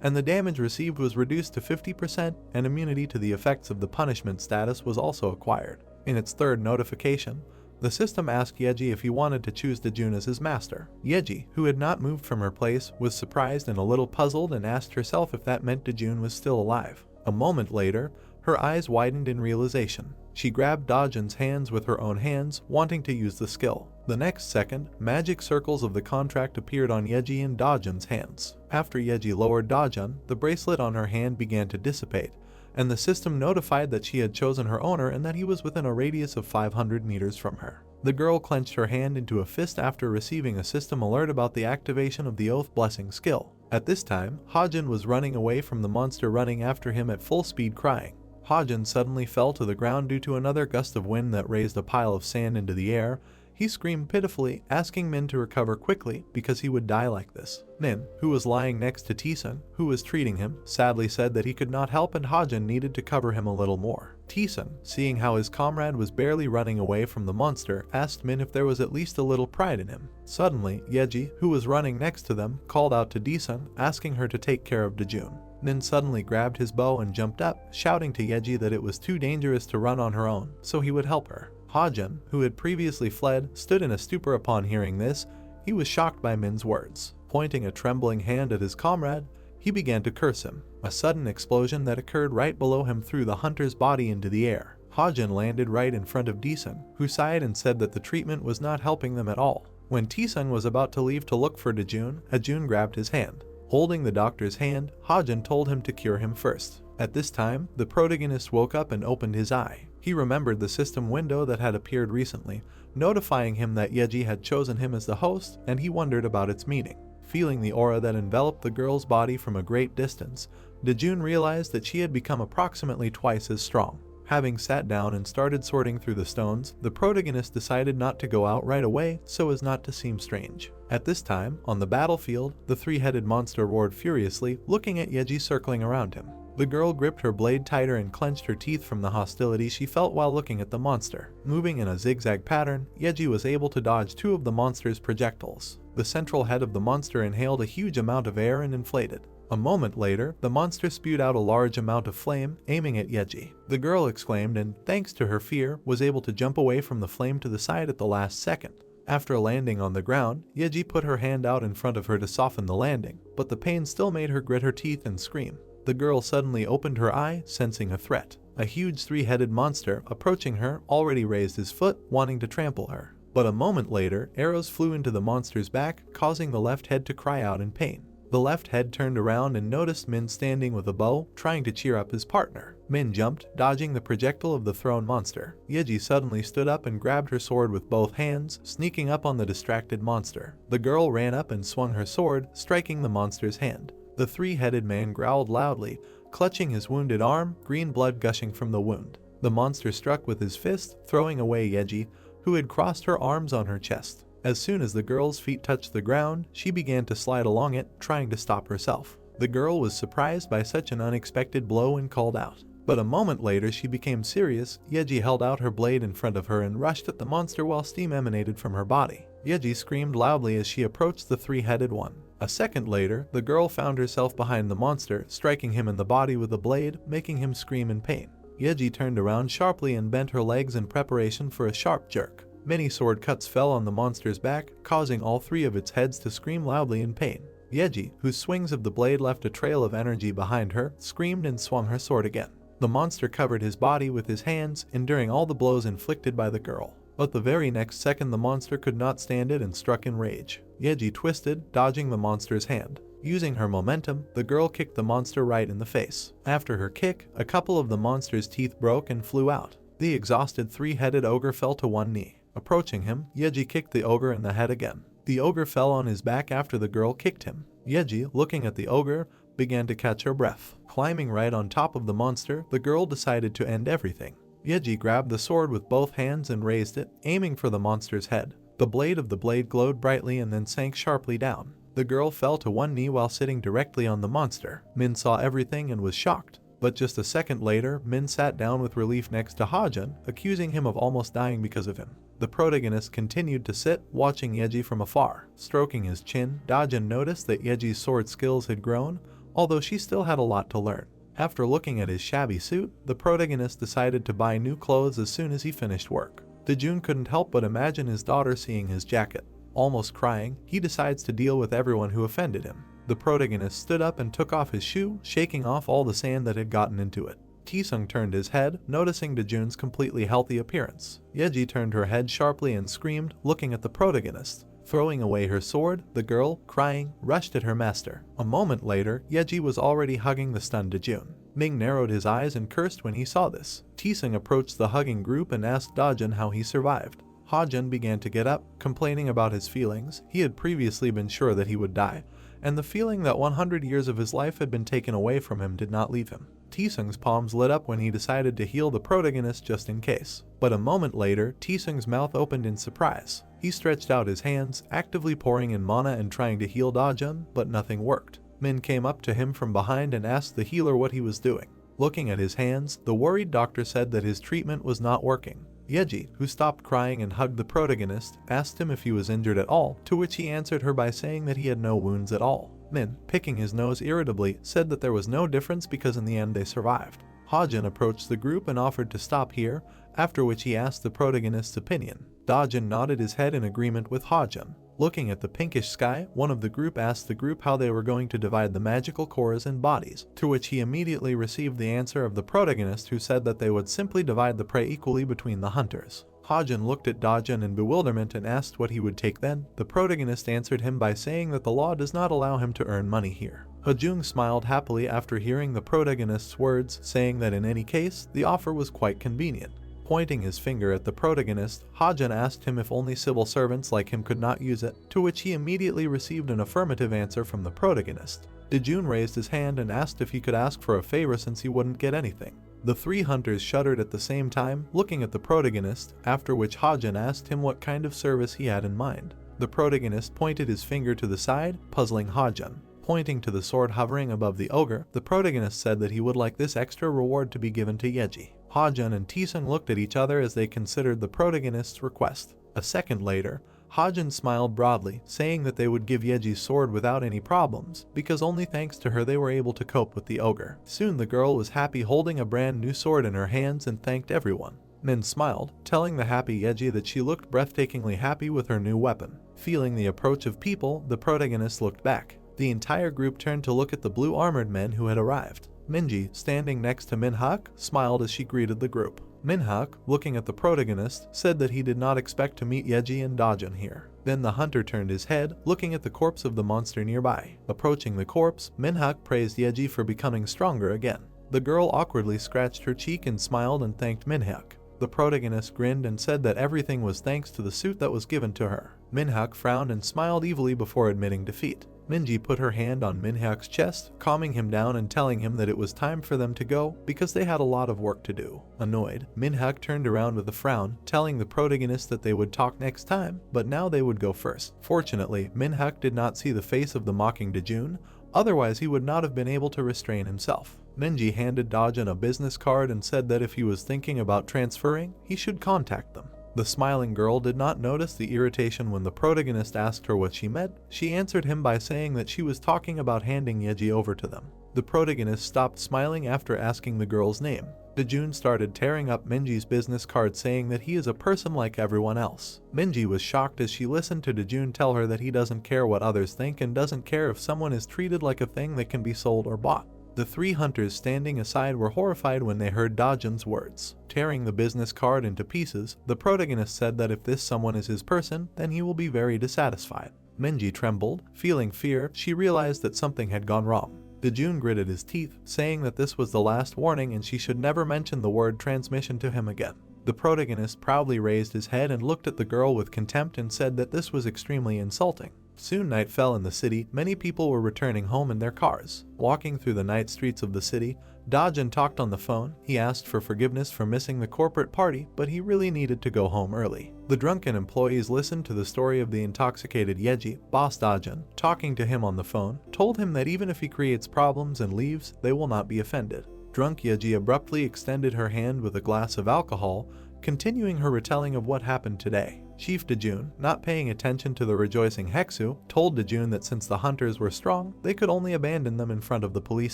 S1: and the damage received was reduced to 50%, and immunity to the effects of the punishment status was also acquired. In its third notification, the system asked Yeji if he wanted to choose Dojun as his master. Yeji, who had not moved from her place, was surprised and a little puzzled and asked herself if that meant Dojun was still alive. A moment later, her eyes widened in realization. She grabbed Dojun's hands with her own hands, wanting to use the skill. The next second, magic circles of the contract appeared on Yeji and Dojun's hands. After Yeji lowered Dojun, the bracelet on her hand began to dissipate, and the system notified that she had chosen her owner and that he was within a radius of 500 meters from her. The girl clenched her hand into a fist after receiving a system alert about the activation of the Oath Blessing skill. At this time, Hajin was running away from the monster, running after him at full speed, crying. Hajin suddenly fell to the ground due to another gust of wind that raised a pile of sand into the air. He screamed pitifully, asking Min to recover quickly because he would die like this. Min, who was lying next to Tisun, who was treating him, sadly said that he could not help and Hajin needed to cover him a little more. Tisun, seeing how his comrade was barely running away from the monster, asked Min if there was at least a little pride in him. Suddenly, Yeji, who was running next to them, called out to Tisun, asking her to take care of Dojun. Nin suddenly grabbed his bow and jumped up, shouting to Yeji that it was too dangerous to run on her own, so he would help her. Hajin, who had previously fled, stood in a stupor upon hearing this. He was shocked by Min's words. Pointing a trembling hand at his comrade, he began to curse him. A sudden explosion that occurred right below him threw the hunter's body into the air. Hajin landed right in front of Tisun, who sighed and said that the treatment was not helping them at all. When Taesung was about to leave to look for Dojun, Dojun grabbed his hand. Holding the doctor's hand, Hajun told him to cure him first. At this time, the protagonist woke up and opened his eye. He remembered the system window that had appeared recently, notifying him that Yeji had chosen him as the host, and he wondered about its meaning. Feeling the aura that enveloped the girl's body from a great distance, Dojun realized that she had become approximately twice as strong. Having sat down and started sorting through the stones, the protagonist decided not to go out right away so as not to seem strange. At this time, on the battlefield, the three-headed monster roared furiously, looking at Yeji circling around him. The girl gripped her blade tighter and clenched her teeth from the hostility she felt while looking at the monster. Moving in a zigzag pattern, Yeji was able to dodge two of the monster's projectiles. The central head of the monster inhaled a huge amount of air and inflated. A moment later, the monster spewed out a large amount of flame, aiming at Yeji. The girl exclaimed and, thanks to her fear, was able to jump away from the flame to the side at the last second. After landing on the ground, Yeji put her hand out in front of her to soften the landing, but the pain still made her grit her teeth and scream. The girl suddenly opened her eye, sensing a threat. A huge three-headed monster, approaching her, already raised his foot, wanting to trample her. But a moment later, arrows flew into the monster's back, causing the left head to cry out in pain. The left head turned around and noticed Min standing with a bow, trying to cheer up his partner. Min jumped, dodging the projectile of the thrown monster. Yeji suddenly stood up and grabbed her sword with both hands, sneaking up on the distracted monster. The girl ran up and swung her sword, striking the monster's hand. The three-headed man growled loudly, clutching his wounded arm, green blood gushing from the wound. The monster struck with his fist, throwing away Yeji, who had crossed her arms on her chest. As soon as the girl's feet touched the ground, she began to slide along it, trying to stop herself. The girl was surprised by such an unexpected blow and called out. But a moment later she became serious. Yeji held out her blade in front of her and rushed at the monster while steam emanated from her body. Yeji screamed loudly as she approached the three-headed one. A second later, the girl found herself behind the monster, striking him in the body with a blade, making him scream in pain. Yeji turned around sharply and bent her legs in preparation for a sharp jerk. Many sword cuts fell on the monster's back, causing all three of its heads to scream loudly in pain. Yeji, whose swings of the blade left a trail of energy behind her, screamed and swung her sword again. The monster covered his body with his hands, enduring all the blows inflicted by the girl. But the very next second the monster could not stand it and struck in rage. Yeji twisted, dodging the monster's hand. Using her momentum, the girl kicked the monster right in the face. After her kick, a couple of the monster's teeth broke and flew out. The exhausted three-headed ogre fell to one knee. Approaching him, Yeji kicked the ogre in the head again. The ogre fell on his back after the girl kicked him. Yeji, looking at the ogre, began to catch her breath. Climbing right on top of the monster, the girl decided to end everything. Yeji grabbed the sword with both hands and raised it, aiming for the monster's head. The blade of the blade glowed brightly and then sank sharply down. The girl fell to one knee while sitting directly on the monster. Min saw everything and was shocked. But just a second later, Min sat down with relief next to Hajun, accusing him of almost dying because of him. The protagonist continued to sit, watching Yeji from afar. Stroking his chin, Dojun noticed that Yeji's sword skills had grown, although she still had a lot to learn. After looking at his shabby suit, the protagonist decided to buy new clothes as soon as he finished work. Dojun couldn't help but imagine his daughter seeing his jacket. Almost crying, he decides to deal with everyone who offended him. The protagonist stood up and took off his shoe, shaking off all the sand that had gotten into it. Taesung turned his head, noticing Dojun's completely healthy appearance. Yeji turned her head sharply and screamed, looking at the protagonist. Throwing away her sword, the girl, crying, rushed at her master. A moment later, Yeji was already hugging the stunned Dojun. Ming narrowed his eyes and cursed when he saw this. Taesung approached the hugging group and asked Dojun how he survived. Hajun began to get up, complaining about his feelings. He had previously been sure that he would die, and the feeling that 100 years of his life had been taken away from him did not leave him. Taesung's palms lit up when he decided to heal the protagonist just in case. But a moment later, Taesung's mouth opened in surprise. He stretched out his hands, actively pouring in mana and trying to heal Dojun, but nothing worked. Min came up to him from behind and asked the healer what he was doing. Looking at his hands, the worried doctor said that his treatment was not working. Yeji, who stopped crying and hugged the protagonist, asked him if he was injured at all, to which he answered her by saying that he had no wounds at all. Min, picking his nose irritably, said that there was no difference because in the end they survived. Hajun approached the group and offered to stop here, after which he asked the protagonist's opinion. Dojun nodded his head in agreement with Hajun. Looking at the pinkish sky, one of the group asked the group how they were going to divide the magical cores and bodies, to which he immediately received the answer of the protagonist, who said that they would simply divide the prey equally between the hunters. Hajun looked at Dojun in bewilderment and asked what he would take then. The protagonist answered him by saying that the law does not allow him to earn money here. Hajun smiled happily after hearing the protagonist's words, saying that in any case, the offer was quite convenient. Pointing his finger at the protagonist, Hajun asked him if only civil servants like him could not use it, to which he immediately received an affirmative answer from the protagonist. Dojun raised his hand and asked if he could ask for a favor since he wouldn't get anything. The three hunters shuddered at the same time, looking at the protagonist, after which Hajun asked him what kind of service he had in mind. The protagonist pointed his finger to the side, puzzling Hajun. Pointing to the sword hovering above the ogre, the protagonist said that he would like this extra reward to be given to Yeji. Hajun and Tisung looked at each other as they considered the protagonist's request. A second later, Hajun smiled broadly, saying that they would give Yeji's sword without any problems, because only thanks to her they were able to cope with the ogre. Soon the girl was happy holding a brand new sword in her hands and thanked everyone. Min smiled, telling the happy Yeji that she looked breathtakingly happy with her new weapon. Feeling the approach of people, the protagonist looked back. The entire group turned to look at the blue armored men who had arrived. Minji, standing next to Minhyuk, smiled as she greeted the group. Minhyuk, looking at the protagonist, said that he did not expect to meet Yeji and Dojun here. Then the hunter turned his head, looking at the corpse of the monster nearby. Approaching the corpse, Minhyuk praised Yeji for becoming stronger again. The girl awkwardly scratched her cheek and smiled and thanked Minhyuk. The protagonist grinned and said that everything was thanks to the suit that was given to her. Minhyuk frowned and smiled evilly before admitting defeat. Minji put her hand on Minhyuk's chest, calming him down and telling him that it was time for them to go because they had a lot of work to do. Annoyed, Minhyuk turned around with a frown, telling the protagonist that they would talk next time, but now they would go first. Fortunately, Minhyuk did not see the face of the mocking Dojun, otherwise he would not have been able to restrain himself. Minji handed Dojun a business card and said that if he was thinking about transferring, he should contact them. The smiling girl did not notice the irritation when the protagonist asked her what she meant. She answered him by saying that she was talking about handing Yeji over to them. The protagonist stopped smiling after asking the girl's name. Dojun started tearing up Minji's business card saying that he is a person like everyone else. Minji was shocked as she listened to Dojun tell her that he doesn't care what others think and doesn't care if someone is treated like a thing that can be sold or bought. The three hunters standing aside were horrified when they heard Dojun's words. Tearing the business card into pieces, the protagonist said that if this someone is his person, then he will be very dissatisfied. Minji trembled. Feeling fear, she realized that something had gone wrong. Dojun gritted his teeth, saying that this was the last warning and she should never mention the word transmission to him again. The protagonist proudly raised his head and looked at the girl with contempt and said that this was extremely insulting. Soon night fell in the city. Many people were returning home in their cars. Walking through the night streets of the city, Dojun talked on the phone. He asked for forgiveness for missing the corporate party, but he really needed to go home early. The drunken employees listened to the story of the intoxicated Yeji. Boss Dojun, talking to him on the phone, told him that even if he creates problems and leaves, they will not be offended. Drunk Yeji abruptly extended her hand with a glass of alcohol, continuing her retelling of what happened today. Chief Dojun, not paying attention to the rejoicing Heksu, told Dojun that since the hunters were strong, they could only abandon them in front of the police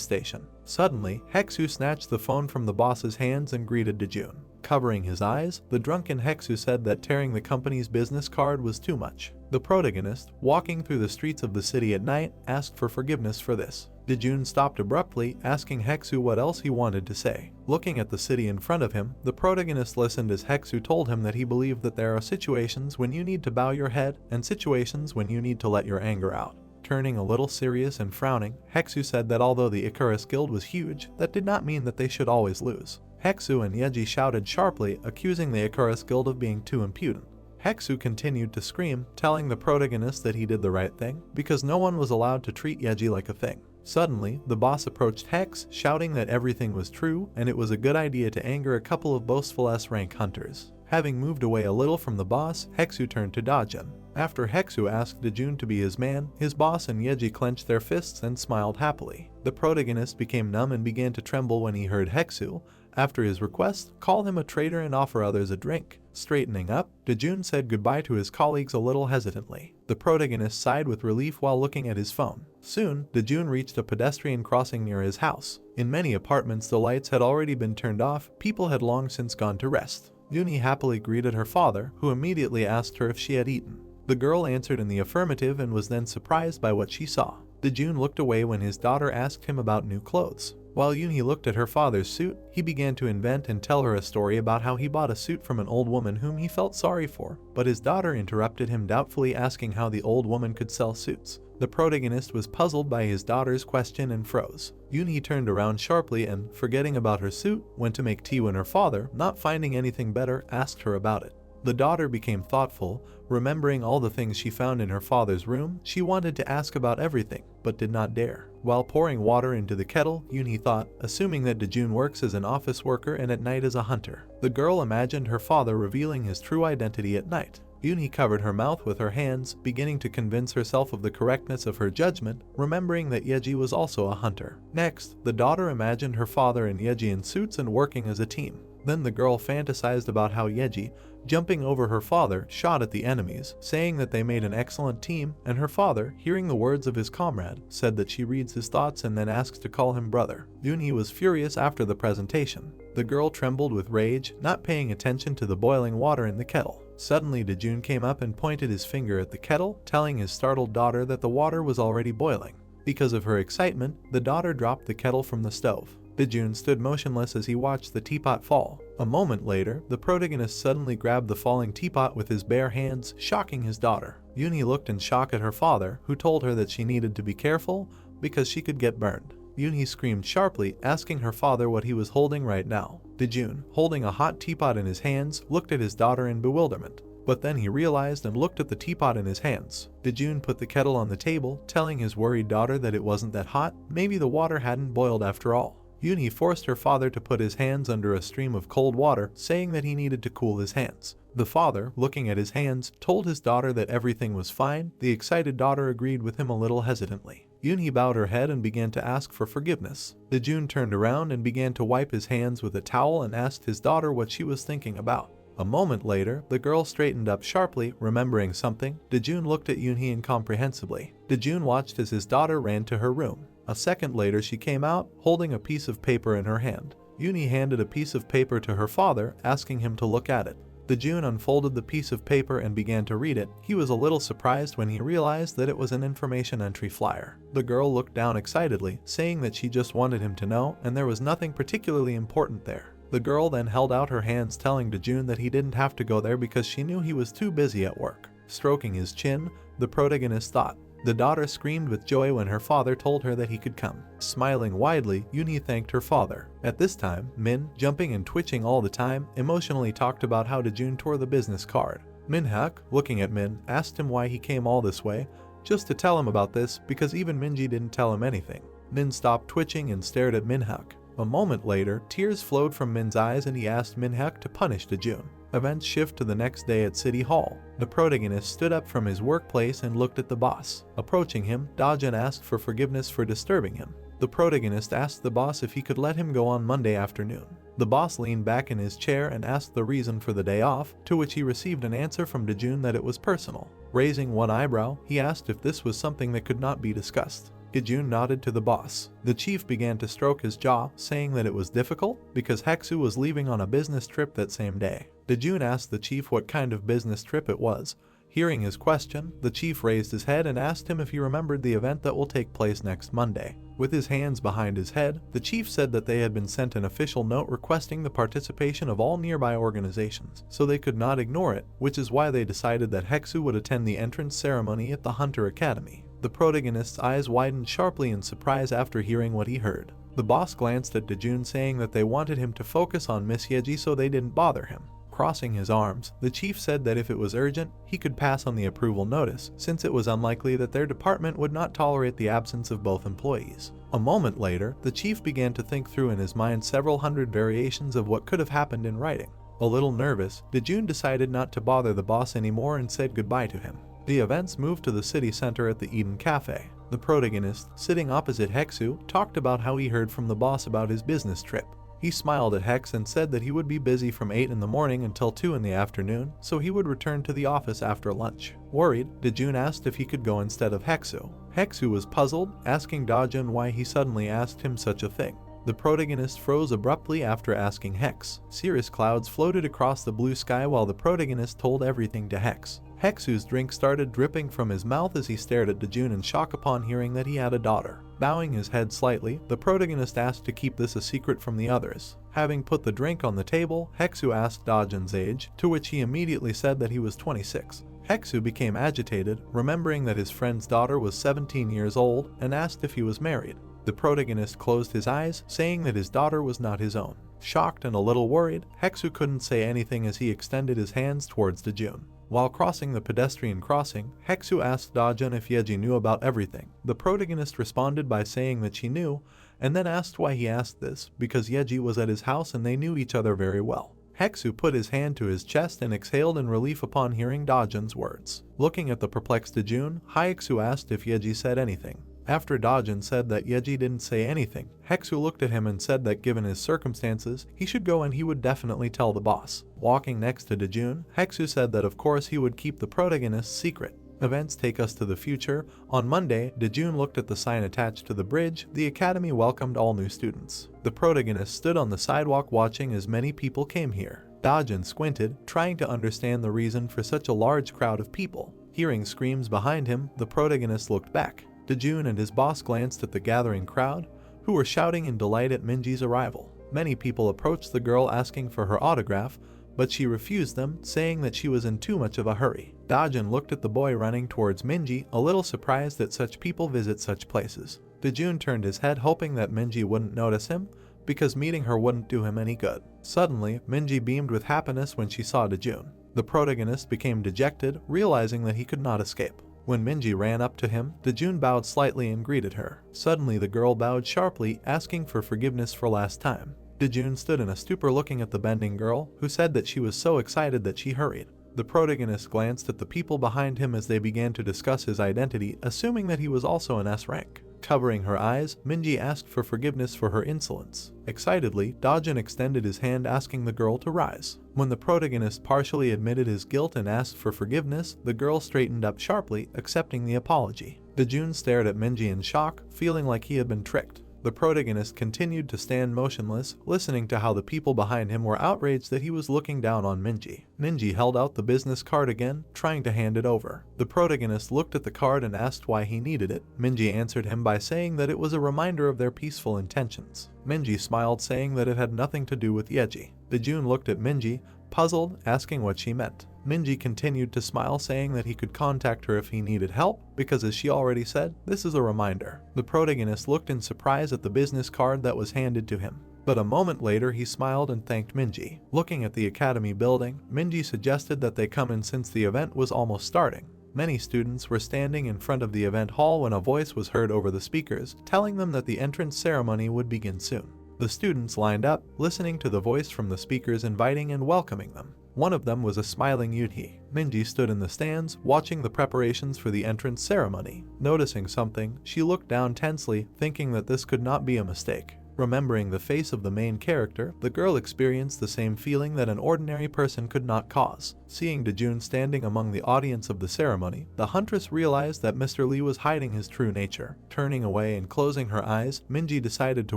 S1: station. Suddenly, Heksu snatched the phone from the boss's hands and greeted Dojun. Covering his eyes, the drunken Heksu said that tearing the company's business card was too much. The protagonist, walking through the streets of the city at night, asked for forgiveness for this. Dojun stopped abruptly, asking Heksu what else he wanted to say. Looking at the city in front of him, the protagonist listened as Heksu told him that he believed that there are situations when you need to bow your head and situations when you need to let your anger out. Turning a little serious and frowning, Heksu said that although the Icarus Guild was huge, that did not mean that they should always lose. Heksu and Yeji shouted sharply, accusing the Icarus Guild of being too impudent. Heksu continued to scream, telling the protagonist that he did the right thing, because no one was allowed to treat Yeji like a thing. Suddenly, the boss approached Hex, shouting that everything was true and it was a good idea to anger a couple of boastful S-rank hunters. Having moved away a little from the boss, Heksu turned to Dojun. After Heksu asked Dojun to be his man, his boss and Yeji clenched their fists and smiled happily. The protagonist became numb and began to tremble when he heard Heksu, after his request, call him a traitor and offer others a drink. Straightening up, Dojun said goodbye to his colleagues a little hesitantly. The protagonist sighed with relief while looking at his phone. Soon, Dojun reached a pedestrian crossing near his house. In many apartments, the lights had already been turned off. People had long since gone to rest. Yunhee happily greeted her father, who immediately asked her if she had eaten. The girl answered in the affirmative and was then surprised by what she saw. Dojun looked away when his daughter asked him about new clothes. While Yunhee looked at her father's suit, he began to invent and tell her a story about how he bought a suit from an old woman whom he felt sorry for, but his daughter interrupted him doubtfully, asking how the old woman could sell suits. The protagonist was puzzled by his daughter's question and froze. Yunhee turned around sharply and, forgetting about her suit, went to make tea when her father, not finding anything better, asked her about it. The daughter became thoughtful, remembering all the things she found in her father's room. She wanted to ask about everything, but did not dare. While pouring water into the kettle, Yunhee thought, assuming that Dojun works as an office worker and at night as a hunter. The girl imagined her father revealing his true identity at night. Yunhee covered her mouth with her hands, beginning to convince herself of the correctness of her judgment, remembering that Yeji was also a hunter. Next, the daughter imagined her father and Yeji in suits and working as a team. Then the girl fantasized about how Yeji, jumping over her father, shot at the enemies, saying that they made an excellent team, and her father, hearing the words of his comrade, said that she reads his thoughts and then asks to call him brother. Yunhee was furious after the presentation. The girl trembled with rage, not paying attention to the boiling water in the kettle. Suddenly Dojun came up and pointed his finger at the kettle, telling his startled daughter that the water was already boiling. Because of her excitement, the daughter dropped the kettle from the stove. Dojun stood motionless as he watched the teapot fall. A moment later, the protagonist suddenly grabbed the falling teapot with his bare hands, shocking his daughter. Yunhee looked in shock at her father, who told her that she needed to be careful because she could get burned. Yunhee screamed sharply, asking her father what he was holding right now. Dojun, holding a hot teapot in his hands, looked at his daughter in bewilderment. But then he realized and looked at the teapot in his hands. Dojun put the kettle on the table, telling his worried daughter that it wasn't that hot, maybe the water hadn't boiled after all. Yunhee forced her father to put his hands under a stream of cold water, saying that he needed to cool his hands. The father, looking at his hands, told his daughter that everything was fine. The excited daughter agreed with him a little hesitantly. Yunhee bowed her head and began to ask for forgiveness. Dojun turned around and began to wipe his hands with a towel and asked his daughter what she was thinking about. A moment later, the girl straightened up sharply, remembering something. Dojun looked at Yunhee incomprehensibly. Dojun watched as his daughter ran to her room. A second later she came out, holding a piece of paper in her hand. Yunhee handed a piece of paper to her father, asking him to look at it. Dojun unfolded the piece of paper and began to read it. He was a little surprised when he realized that it was an information entry flyer. The girl looked down excitedly, saying that she just wanted him to know, and there was nothing particularly important there. The girl then held out her hands, telling Dojun that he didn't have to go there because she knew he was too busy at work. Stroking his chin, the protagonist thought. The daughter screamed with joy when her father told her that he could come. Smiling widely, Yunhee thanked her father. At this time, Min, jumping and twitching all the time, emotionally talked about how Dojun tore the business card. Minhyuk, looking at Min, asked him why he came all this way, just to tell him about this because even Minji didn't tell him anything. Min stopped twitching and stared at Minhyuk. A moment later, tears flowed from Min's eyes and he asked Minhyuk to punish Dojun. Events shift to the next day at City Hall. The protagonist stood up from his workplace and looked at the boss. Approaching him, Dojun asked for forgiveness for disturbing him. The protagonist asked the boss if he could let him go on Monday afternoon. The boss leaned back in his chair and asked the reason for the day off, to which he received an answer from Dojun that it was personal. Raising one eyebrow, he asked if this was something that could not be discussed. Dojun nodded to the boss. The chief began to stroke his jaw, saying that it was difficult because Heksu was leaving on a business trip that same day. Dojun asked the chief what kind of business trip it was. Hearing his question, the chief raised his head and asked him if he remembered the event that will take place next Monday. With his hands behind his head, the chief said that they had been sent an official note requesting the participation of all nearby organizations, so they could not ignore it, which is why they decided that Heksu would attend the entrance ceremony at the Hunter Academy. The protagonist's eyes widened sharply in surprise after hearing what he heard. The boss glanced at Dojun, saying that they wanted him to focus on Miss Yeji so they didn't bother him. Crossing his arms, the chief said that if it was urgent, he could pass on the approval notice, since it was unlikely that their department would not tolerate the absence of both employees. A moment later, the chief began to think through in his mind several hundred variations of what could have happened in writing. A little nervous, Dojun decided not to bother the boss anymore and said goodbye to him. The events moved to the city center at the Eden Cafe. The protagonist, sitting opposite Heksu, talked about how he heard from the boss about his business trip. He smiled at Hex and said that he would be busy from 8 in the morning until 2 in the afternoon, so he would return to the office after lunch. Worried, Dojun asked if he could go instead of Heksu. Heksu was puzzled, asking Dojun why he suddenly asked him such a thing. The protagonist froze abruptly after asking Hex. Cirrus clouds floated across the blue sky while the protagonist told everything to Hex. Heksu's drink started dripping from his mouth as he stared at Dojun in shock upon hearing that he had a daughter. Bowing his head slightly, the protagonist asked to keep this a secret from the others. Having put the drink on the table, Heksu asked Dojun's age, to which he immediately said that he was 26. Heksu became agitated, remembering that his friend's daughter was 17 years old, and asked if he was married. The protagonist closed his eyes, saying that his daughter was not his own. Shocked and a little worried, Heksu couldn't say anything as he extended his hands towards Dojun. While crossing the pedestrian crossing, Heksu asked Dojun if Yeji knew about everything. The protagonist responded by saying that she knew, and then asked why he asked this, because Yeji was at his house and they knew each other very well. Heksu put his hand to his chest and exhaled in relief upon hearing Dojun's words. Looking at the perplexed Dojun, Heksu asked if Yeji said anything. After Dojun said that Yeji didn't say anything, Heksu looked at him and said that given his circumstances, he should go and he would definitely tell the boss. Walking next to Dojun, Heksu said that of course he would keep the protagonist's secret. Events take us to the future. On Monday, Dojun looked at the sign attached to the bridge. The academy welcomed all new students. The protagonist stood on the sidewalk watching as many people came here. Dojun squinted, trying to understand the reason for such a large crowd of people. Hearing screams behind him, the protagonist looked back. Dojun and his boss glanced at the gathering crowd, who were shouting in delight at Minji's arrival. Many people approached the girl asking for her autograph, but she refused them, saying that she was in too much of a hurry. Dojun looked at the boy running towards Minji, a little surprised that such people visit such places. Dojun turned his head hoping that Minji wouldn't notice him, because meeting her wouldn't do him any good. Suddenly, Minji beamed with happiness when she saw Dojun. The protagonist became dejected, realizing that he could not escape. When Minji ran up to him, Dojun bowed slightly and greeted her. Suddenly the girl bowed sharply, asking for forgiveness for last time. Dojun stood in a stupor looking at the bending girl, who said that she was so excited that she hurried. The protagonist glanced at the people behind him as they began to discuss his identity, assuming that he was also an S rank. Covering her eyes, Minji asked for forgiveness for her insolence. Excitedly, Dojun extended his hand asking the girl to rise. When the protagonist partially admitted his guilt and asked for forgiveness, the girl straightened up sharply, accepting the apology. Dojun stared at Minji in shock, feeling like he had been tricked. The protagonist continued to stand motionless, listening to how the people behind him were outraged that he was looking down on Minji. Minji held out the business card again, trying to hand it over. The protagonist looked at the card and asked why he needed it. Minji answered him by saying that it was a reminder of their peaceful intentions. Minji smiled, saying that it had nothing to do with Yeji. Dojun looked at Minji, puzzled, asking what she meant. Minji continued to smile, saying that he could contact her if he needed help, because as she already said, this is a reminder. The protagonist looked in surprise at the business card that was handed to him. But a moment later he smiled and thanked Minji. Looking at the academy building, Minji suggested that they come in since the event was almost starting. Many students were standing in front of the event hall when a voice was heard over the speakers, telling them that the entrance ceremony would begin soon. The students lined up, listening to the voice from the speakers inviting and welcoming them. One of them was a smiling Yunhee. Minji stood in the stands, watching the preparations for the entrance ceremony. Noticing something, she looked down tensely, thinking that this could not be a mistake. Remembering the face of the main character, the girl experienced the same feeling that an ordinary person could not cause. Seeing Dojun standing among the audience of the ceremony, the huntress realized that Mr. Lee was hiding his true nature. Turning away and closing her eyes, Minji decided to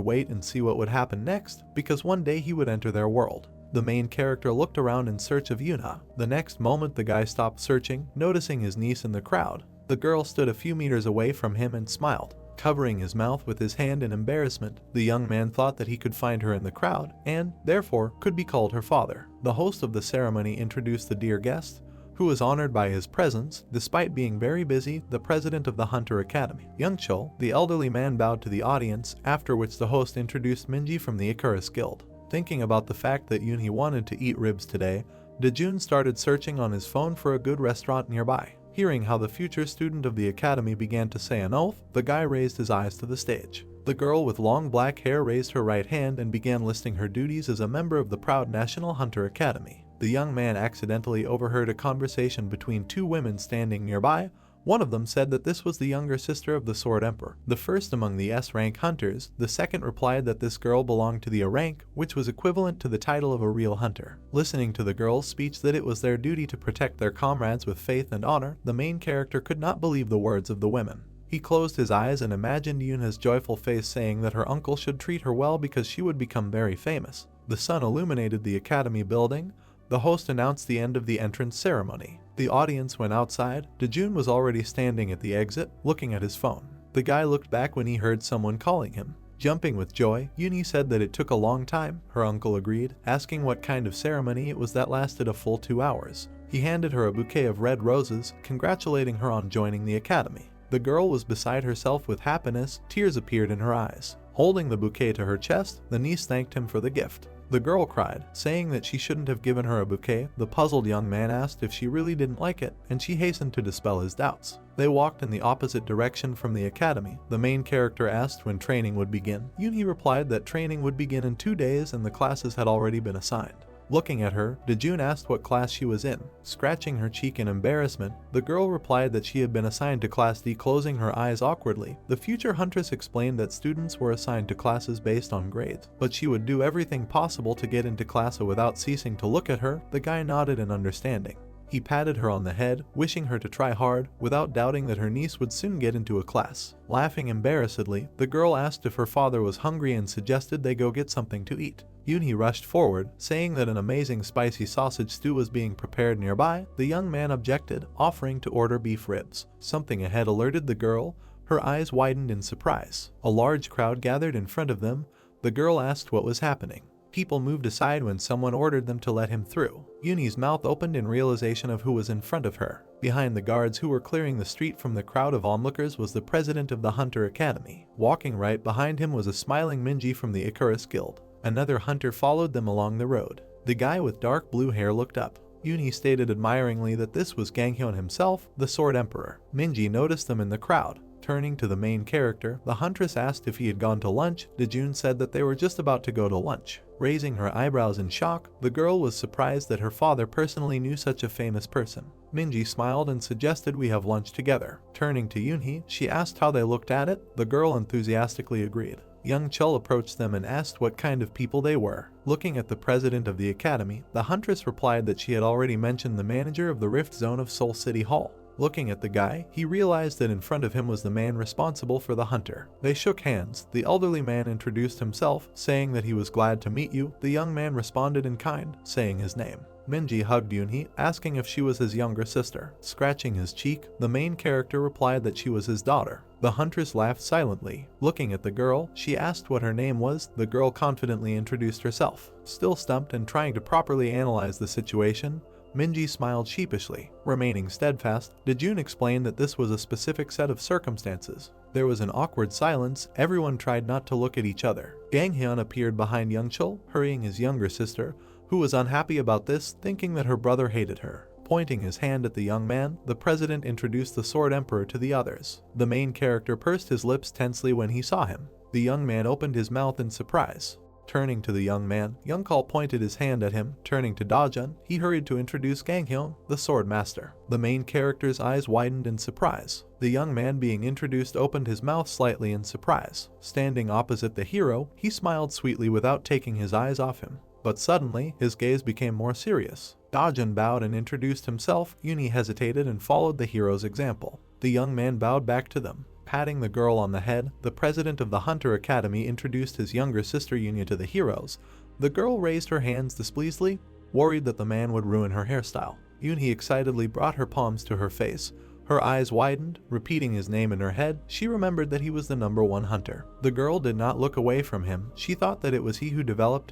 S1: wait and see what would happen next, because one day he would enter their world. The main character looked around in search of Yunhee. The next moment the guy stopped searching, noticing his niece in the crowd. The girl stood a few meters away from him and smiled. Covering his mouth with his hand in embarrassment, the young man thought that he could find her in the crowd, and, therefore, could be called her father. The host of the ceremony introduced the dear guest, who was honored by his presence. Despite being very busy, the president of the Hunter Academy, Youngchul, the elderly man, bowed to the audience, after which the host introduced Minji from the Icarus Guild. Thinking about the fact that Yunhee wanted to eat ribs today, Dojun started searching on his phone for a good restaurant nearby. Hearing how the future student of the academy began to say an oath, the guy raised his eyes to the stage. The girl with long black hair raised her right hand and began listing her duties as a member of the proud National Hunter Academy. The young man accidentally overheard a conversation between two women standing nearby. One of them said that this was the younger sister of the Sword Emperor, the first among the S-rank hunters. The second replied that this girl belonged to the A rank, which was equivalent to the title of a real hunter. Listening to the girl's speech that it was their duty to protect their comrades with faith and honor, the main character could not believe the words of the women. He closed his eyes and imagined Yunhee's joyful face saying that her uncle should treat her well because she would become very famous. The sun illuminated the academy building. The host announced the end of the entrance ceremony. The audience went outside. Dojun was already standing at the exit, looking at his phone. The guy looked back when he heard someone calling him. Jumping with joy, Yunhee said that it took a long time. Her uncle agreed, asking what kind of ceremony it was that lasted a full 2 hours. He handed her a bouquet of red roses, congratulating her on joining the academy. The girl was beside herself with happiness. Tears appeared in her eyes. Holding the bouquet to her chest, the niece thanked him for the gift. The girl cried, saying that she shouldn't have given her a bouquet. The puzzled young man asked if she really didn't like it, and she hastened to dispel his doubts. They walked in the opposite direction from the academy. The main character asked when training would begin. Yunhee replied that training would begin in 2 days and the classes had already been assigned. Looking at her, Dojun asked what class she was in. Scratching her cheek in embarrassment, the girl replied that she had been assigned to Class D. Closing her eyes awkwardly, the future huntress explained that students were assigned to classes based on grades, but she would do everything possible to get into class. Without ceasing to look at her, the guy nodded in understanding. He patted her on the head, wishing her to try hard, without doubting that her niece would soon get into a class. Laughing embarrassedly, the girl asked if her father was hungry and suggested they go get something to eat. Yunhee rushed forward, saying that an amazing spicy sausage stew was being prepared nearby. The young man objected, offering to order beef ribs. Something ahead alerted the girl. Her eyes widened in surprise. A large crowd gathered in front of them. The girl asked what was happening. People moved aside when someone ordered them to let him through. Yunhee's mouth opened in realization of who was in front of her. Behind the guards who were clearing the street from the crowd of onlookers was the president of the Hunter Academy. Walking right behind him was a smiling Minhyuk from the Icarus Guild. Another hunter followed them along the road. The guy with dark blue hair looked up. Yunhee stated admiringly that this was Ganghyun himself, the Sword Emperor. Minhyuk noticed them in the crowd. Turning to the main character, the huntress asked if he had gone to lunch. Dojun said that they were just about to go to lunch. Raising her eyebrows in shock, the girl was surprised that her father personally knew such a famous person. Minhyuk smiled and suggested we have lunch together. Turning to Yunhee, she asked how they looked at it. The girl enthusiastically agreed. Young Chul approached them and asked what kind of people they were. Looking at the president of the academy, the huntress replied that she had already mentioned the manager of the Rift Zone of Seoul City Hall. Looking at the guy, he realized that in front of him was the man responsible for the hunter. They shook hands. The elderly man introduced himself, saying that he was glad to meet you. The young man responded in kind, saying his name. Minhyuk hugged Yunhee, asking if she was his younger sister. Scratching his cheek, the main character replied that she was his daughter. The huntress laughed silently. Looking at the girl, she asked what her name was. The girl confidently introduced herself. Still stumped and trying to properly analyze the situation, Minhyuk smiled sheepishly. Remaining steadfast, Dojun explained that this was a specific set of circumstances. There was an awkward silence. Everyone tried not to look at each other. Ganghyun appeared behind Young Chul, hurrying his younger sister, who was unhappy about this, thinking that her brother hated her. Pointing his hand at the young man, the president introduced the Sword Emperor to the others. The main character pursed his lips tensely when he saw him. The young man opened his mouth in surprise. Turning to the young man, Young Chul pointed his hand at him. Turning to Dojun, he hurried to introduce Ganghyun, the sword master. The main character's eyes widened in surprise. The young man being introduced opened his mouth slightly in surprise. Standing opposite the hero, he smiled sweetly without taking his eyes off him. But suddenly, his gaze became more serious. Dojun bowed and introduced himself. Yunhee hesitated and followed the hero's example. The young man bowed back to them. Patting the girl on the head, the president of the Hunter Academy introduced his younger sister Yunhee to the heroes. The girl raised her hands displeasedly, worried that the man would ruin her hairstyle. Yunhee excitedly brought her palms to her face. Her eyes widened. Repeating his name in her head, she remembered that he was the #1 hunter. The girl did not look away from him. She thought that it was he who developed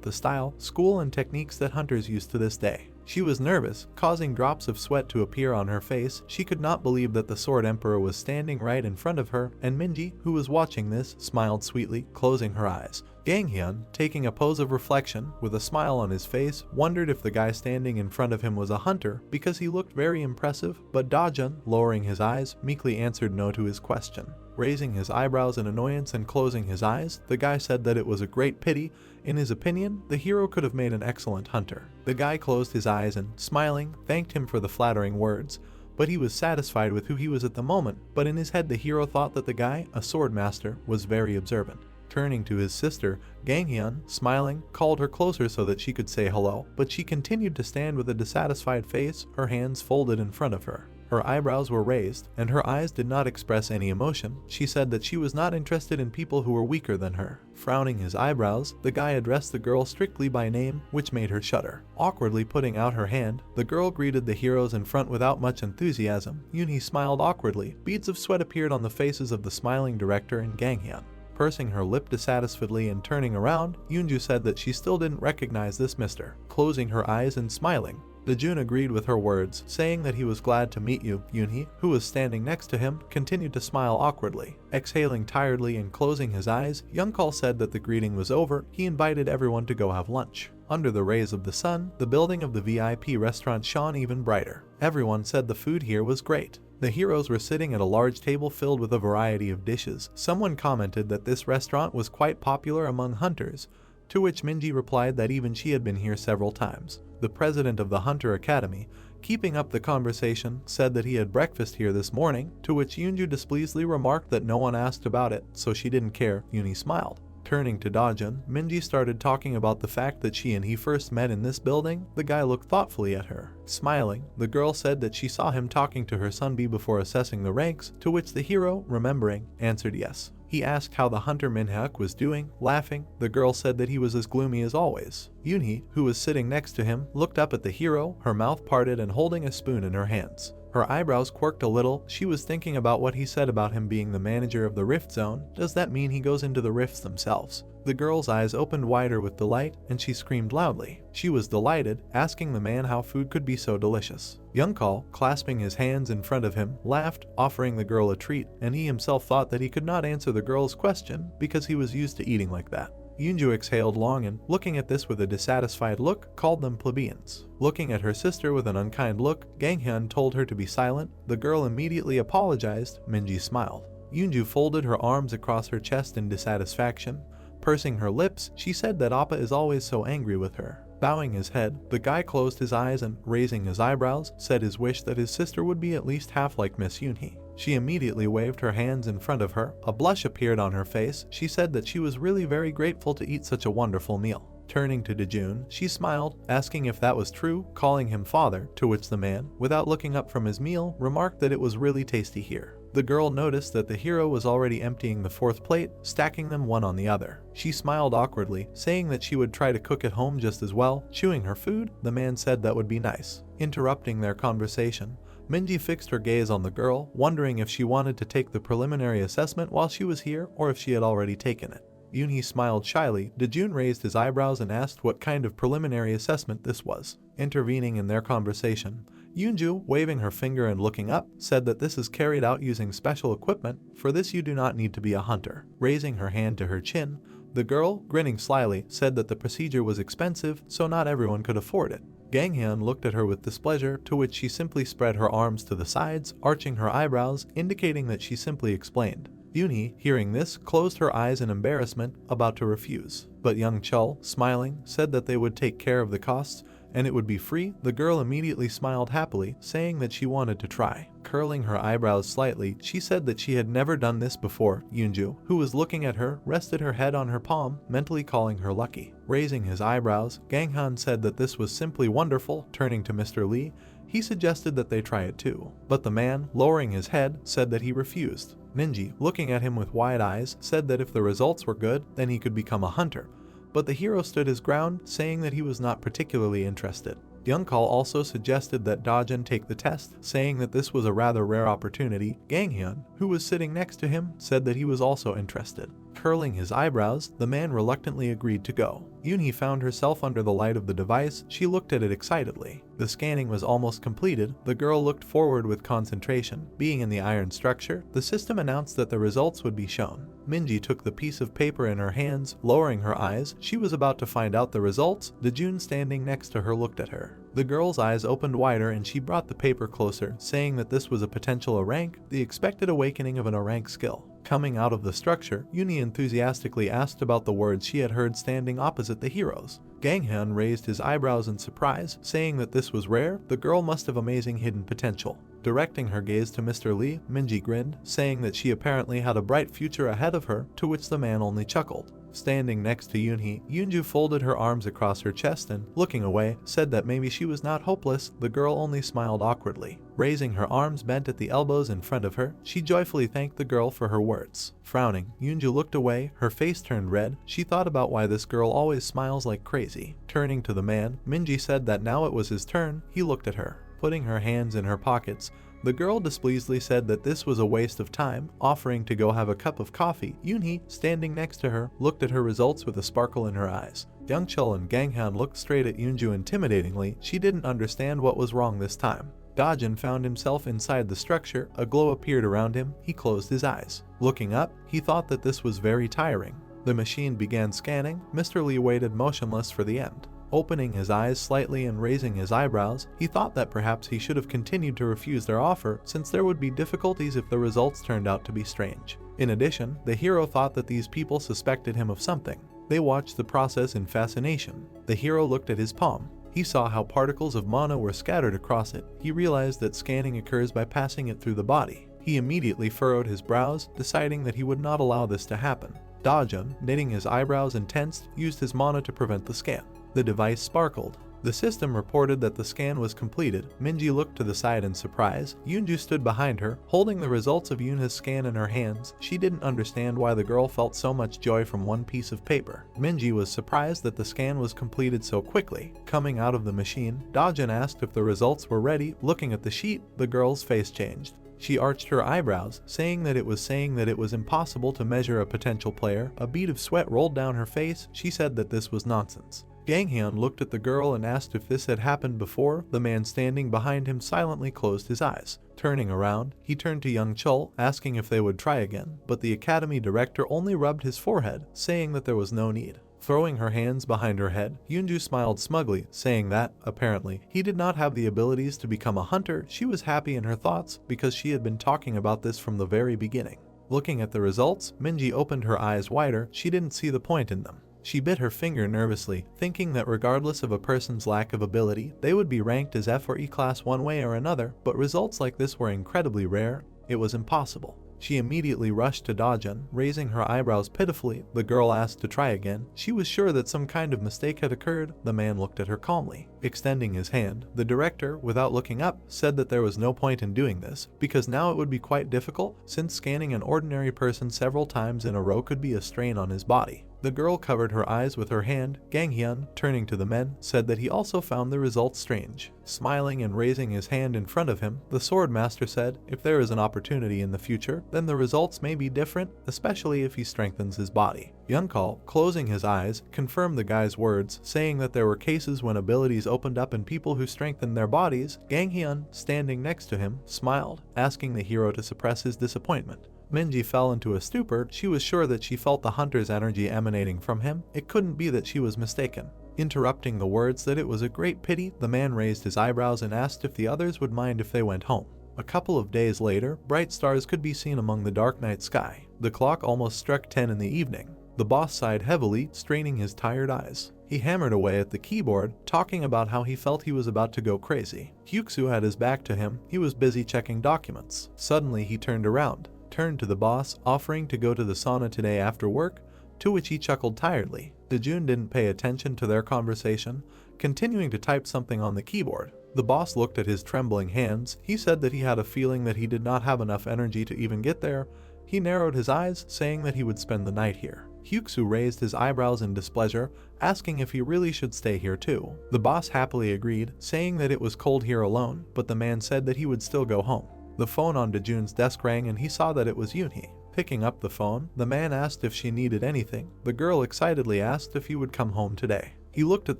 S1: the style, school, and techniques that hunters use to this day. She was nervous, causing drops of sweat to appear on her face. She could not believe that the Sword Emperor was standing right in front of her, and Minhyuk, who was watching this, smiled sweetly, closing her eyes. Ganghyun, taking a pose of reflection, with a smile on his face, wondered if the guy standing in front of him was a hunter because he looked very impressive, but Dojun, lowering his eyes, meekly answered no to his question. Raising his eyebrows in annoyance and closing his eyes, the guy said that it was a great pity. In his opinion, the hero could have made an excellent hunter. The guy closed his eyes and, smiling, thanked him for the flattering words, but he was satisfied with who he was at the moment. But in his head the hero thought that the guy, a sword master, was very observant. Turning to his sister, Ganghyun, smiling, called her closer so that she could say hello, but she continued to stand with a dissatisfied face, her hands folded in front of her. Her eyebrows were raised, and her eyes did not express any emotion. She said that she was not interested in people who were weaker than her. Frowning his eyebrows, the guy addressed the girl strictly by name, which made her shudder. Awkwardly putting out her hand, the girl greeted the heroes in front without much enthusiasm. Yunhee smiled awkwardly. Beads of sweat appeared on the faces of the smiling director and Ganghyun. Pursing her lip dissatisfiedly and turning around, Yoonju said that she still didn't recognize this mister. Closing her eyes and smiling, Dojun agreed with her words, saying that he was glad to meet you. Yunhee, who was standing next to him, continued to smile awkwardly. Exhaling tiredly and closing his eyes, Youngkal said that the greeting was over. He invited everyone to go have lunch. Under the rays of the sun, the building of the VIP restaurant shone even brighter. Everyone said the food here was great. The heroes were sitting at a large table filled with a variety of dishes. Someone commented that this restaurant was quite popular among hunters, to which Minji replied that even she had been here several times. The president of the Hunter Academy, keeping up the conversation, said that he had breakfast here this morning, to which Yoonju displeasedly remarked that no one asked about it, so she didn't care. Yunhee smiled. Turning to Dojun, Minji started talking about the fact that she and he first met in this building. The guy looked thoughtfully at her. Smiling, the girl said that she saw him talking to her Sunbi before assessing the ranks, to which the hero, remembering, answered yes. He asked how the hunter Minhyuk was doing. Laughing, the girl said that he was as gloomy as always. Yunhee, who was sitting next to him, looked up at the hero, her mouth parted and holding a spoon in her hands. Her eyebrows quirked a little. She was thinking about what he said about him being the manager of the Rift Zone. Does that mean he goes into the rifts themselves? The girl's eyes opened wider with delight, and she screamed loudly. She was delighted, asking the man how food could be so delicious. Youngkal, clasping his hands in front of him, laughed, offering the girl a treat, and he himself thought that he could not answer the girl's question because he was used to eating like that. Yoonju exhaled long and, looking at this with a dissatisfied look, called them plebeians. Looking at her sister with an unkind look, Ganghyun told her to be silent. The girl immediately apologized. Minji smiled. Yoonju folded her arms across her chest in dissatisfaction. Pursing her lips, she said that Appa is always so angry with her. Bowing his head, the guy closed his eyes and, raising his eyebrows, said his wish that his sister would be at least half like Miss Yunhee. She immediately waved her hands in front of her. A blush appeared on her face. She said that she was really very grateful to eat such a wonderful meal. Turning to Dojun, she smiled, asking if that was true, calling him father, to which the man, without looking up from his meal, remarked that it was really tasty here. The girl noticed that the hero was already emptying the fourth plate, stacking them one on the other. She smiled awkwardly, saying that she would try to cook at home just as well. Chewing her food, the man said that would be nice. Interrupting their conversation, Minji fixed her gaze on the girl, wondering if she wanted to take the preliminary assessment while she was here or if she had already taken it. Yunhee smiled shyly. Dojun raised his eyebrows and asked what kind of preliminary assessment this was. Intervening in their conversation, Yoonju, waving her finger and looking up, said that this is carried out using special equipment. For this you do not need to be a hunter. Raising her hand to her chin, the girl, grinning slyly, said that the procedure was expensive, so not everyone could afford it. Ganghyun looked at her with displeasure, to which she simply spread her arms to the sides, arching her eyebrows, indicating that she simply explained. Yunhee, hearing this, closed her eyes in embarrassment, about to refuse. But young Chul, smiling, said that they would take care of the costs, and it would be free. The girl immediately smiled happily, saying that she wanted to try. Curling her eyebrows slightly, she said that she had never done this before. Yoonju, who was looking at her, rested her head on her palm, mentally calling her lucky. Raising his eyebrows, Ganghyun said that this was simply wonderful. Turning to Mr. Lee, he suggested that they try it too. But the man, lowering his head, said that he refused. Minji, looking at him with wide eyes, said that if the results were good, then he could become a hunter. But the hero stood his ground, saying that he was not particularly interested. Youngkal also suggested that Dojun take the test, saying that this was a rather rare opportunity. Ganghyun, who was sitting next to him, said that he was also interested. Curling his eyebrows, the man reluctantly agreed to go. Yunhee found herself under the light of the device. She looked at it excitedly. The scanning was almost completed. The girl looked forward with concentration. Being in the iron structure, the system announced that the results would be shown. Minji took the piece of paper in her hands, lowering her eyes. She was about to find out the results. Dojun, standing next to her, looked at her. The girl's eyes opened wider and she brought the paper closer, saying that this was a potential rank, the expected awakening of an rank skill. Coming out of the structure, Yunhee enthusiastically asked about the words she had heard standing opposite the heroes. Ganghyun raised his eyebrows in surprise, saying that this was rare. The girl must have amazing hidden potential. Directing her gaze to Mr. Lee, Minji grinned, saying that she apparently had a bright future ahead of her, to which the man only chuckled. standing next to Yunhee, Yunju folded her arms across her chest and, looking away, said that maybe she was not hopeless. The girl only smiled awkwardly. Raising her arms bent at the elbows in front of her, she joyfully thanked the girl for her words. Frowning, Yunju looked away, her face turned red. She thought about why this girl always smiles like crazy. Turning to the man, Minji said that now it was his turn. He looked at her. Putting her hands in her pockets, the girl displeasedly said that this was a waste of time, offering to go have a cup of coffee. Yunhee, standing next to her, looked at her results with a sparkle in her eyes. Youngchul and Ganghan looked straight at Yunju intimidatingly. She didn't understand what was wrong this time. Dojun found himself inside the structure. A glow appeared around him. He closed his eyes. Looking up, he thought that this was very tiring. The machine began scanning. Mr. Lee waited motionless for the end. Opening his eyes slightly and raising his eyebrows, he thought that perhaps he should have continued to refuse their offer, since there would be difficulties if the results turned out to be strange. In addition, the hero thought that these people suspected him of something. They watched the process in fascination. The hero looked at his palm. He saw how particles of mana were scattered across it. He realized that scanning occurs by passing it through the body. He immediately furrowed his brows, deciding that he would not allow this to happen. Dojun, knitting his eyebrows and tensed, used his mana to prevent the scan. The device sparkled. The system reported that the scan was completed. Minji looked to the side in surprise. Yunju stood behind her, holding the results of Yunhee's scan in her hands. She didn't understand why the girl felt so much joy from one piece of paper. Minji was surprised that the scan was completed so quickly. Coming out of the machine, Dojun asked if the results were ready. Looking at the sheet, the girl's face changed. She arched her eyebrows, saying that it was impossible to measure a potential player. A bead of sweat rolled down her face. She said that this was nonsense. Ganghyun looked at the girl and asked if this had happened before. The man standing behind him silently closed his eyes. Turning around, he turned to Youngchul, asking if they would try again, but the academy director only rubbed his forehead, saying that there was no need. Throwing her hands behind her head, Yunju smiled smugly, saying that, apparently, he did not have the abilities to become a hunter. She was happy in her thoughts because she had been talking about this from the very beginning. Looking at the results, Minji opened her eyes wider. She didn't see the point in them. She bit her finger nervously, thinking that regardless of a person's lack of ability, they would be ranked as F or E class one way or another, but results like this were incredibly rare. It was impossible. She immediately rushed to Dojun, raising her eyebrows pitifully. The girl asked to try again. She was sure that some kind of mistake had occurred. The man looked at her calmly. Extending his hand, the director, without looking up, said that there was no point in doing this, because now it would be quite difficult, since scanning an ordinary person several times in a row could be a strain on his body. The girl covered her eyes with her hand. Ganghyun, turning to the men, said that he also found the results strange. Smiling and raising his hand in front of him, the sword master said, if there is an opportunity in the future, then the results may be different, especially if he strengthens his body. Youngchul, closing his eyes, confirmed the guy's words, saying that there were cases when abilities opened up in people who strengthened their bodies. Ganghyun, standing next to him, smiled, asking the hero to suppress his disappointment. Minji fell into a stupor. She was sure that she felt the hunter's energy emanating from him. It couldn't be that she was mistaken. Interrupting the words that it was a great pity, the man raised his eyebrows and asked if the others would mind if they went home. A couple of days later, bright stars could be seen among the dark night sky. The clock almost struck 10 in the evening. The boss sighed heavily, straining his tired eyes. He hammered away at the keyboard, talking about how he felt he was about to go crazy. Hyuksu had his back to him. He was busy checking documents. Suddenly he turned around, turned to the boss, offering to go to the sauna today after work, to which he chuckled tiredly. Dojun didn't pay attention to their conversation, continuing to type something on the keyboard. The boss looked at his trembling hands. He said that he had a feeling that he did not have enough energy to even get there. He narrowed his eyes, saying that he would spend the night here. Hyuksu raised his eyebrows in displeasure, asking if he really should stay here too. The boss happily agreed, saying that it was cold here alone, but the man said that he would still go home. The phone on Dojun's desk rang and he saw that it was Yunhee. Picking up the phone, the man asked if she needed anything. The girl excitedly asked if he would come home today. He looked at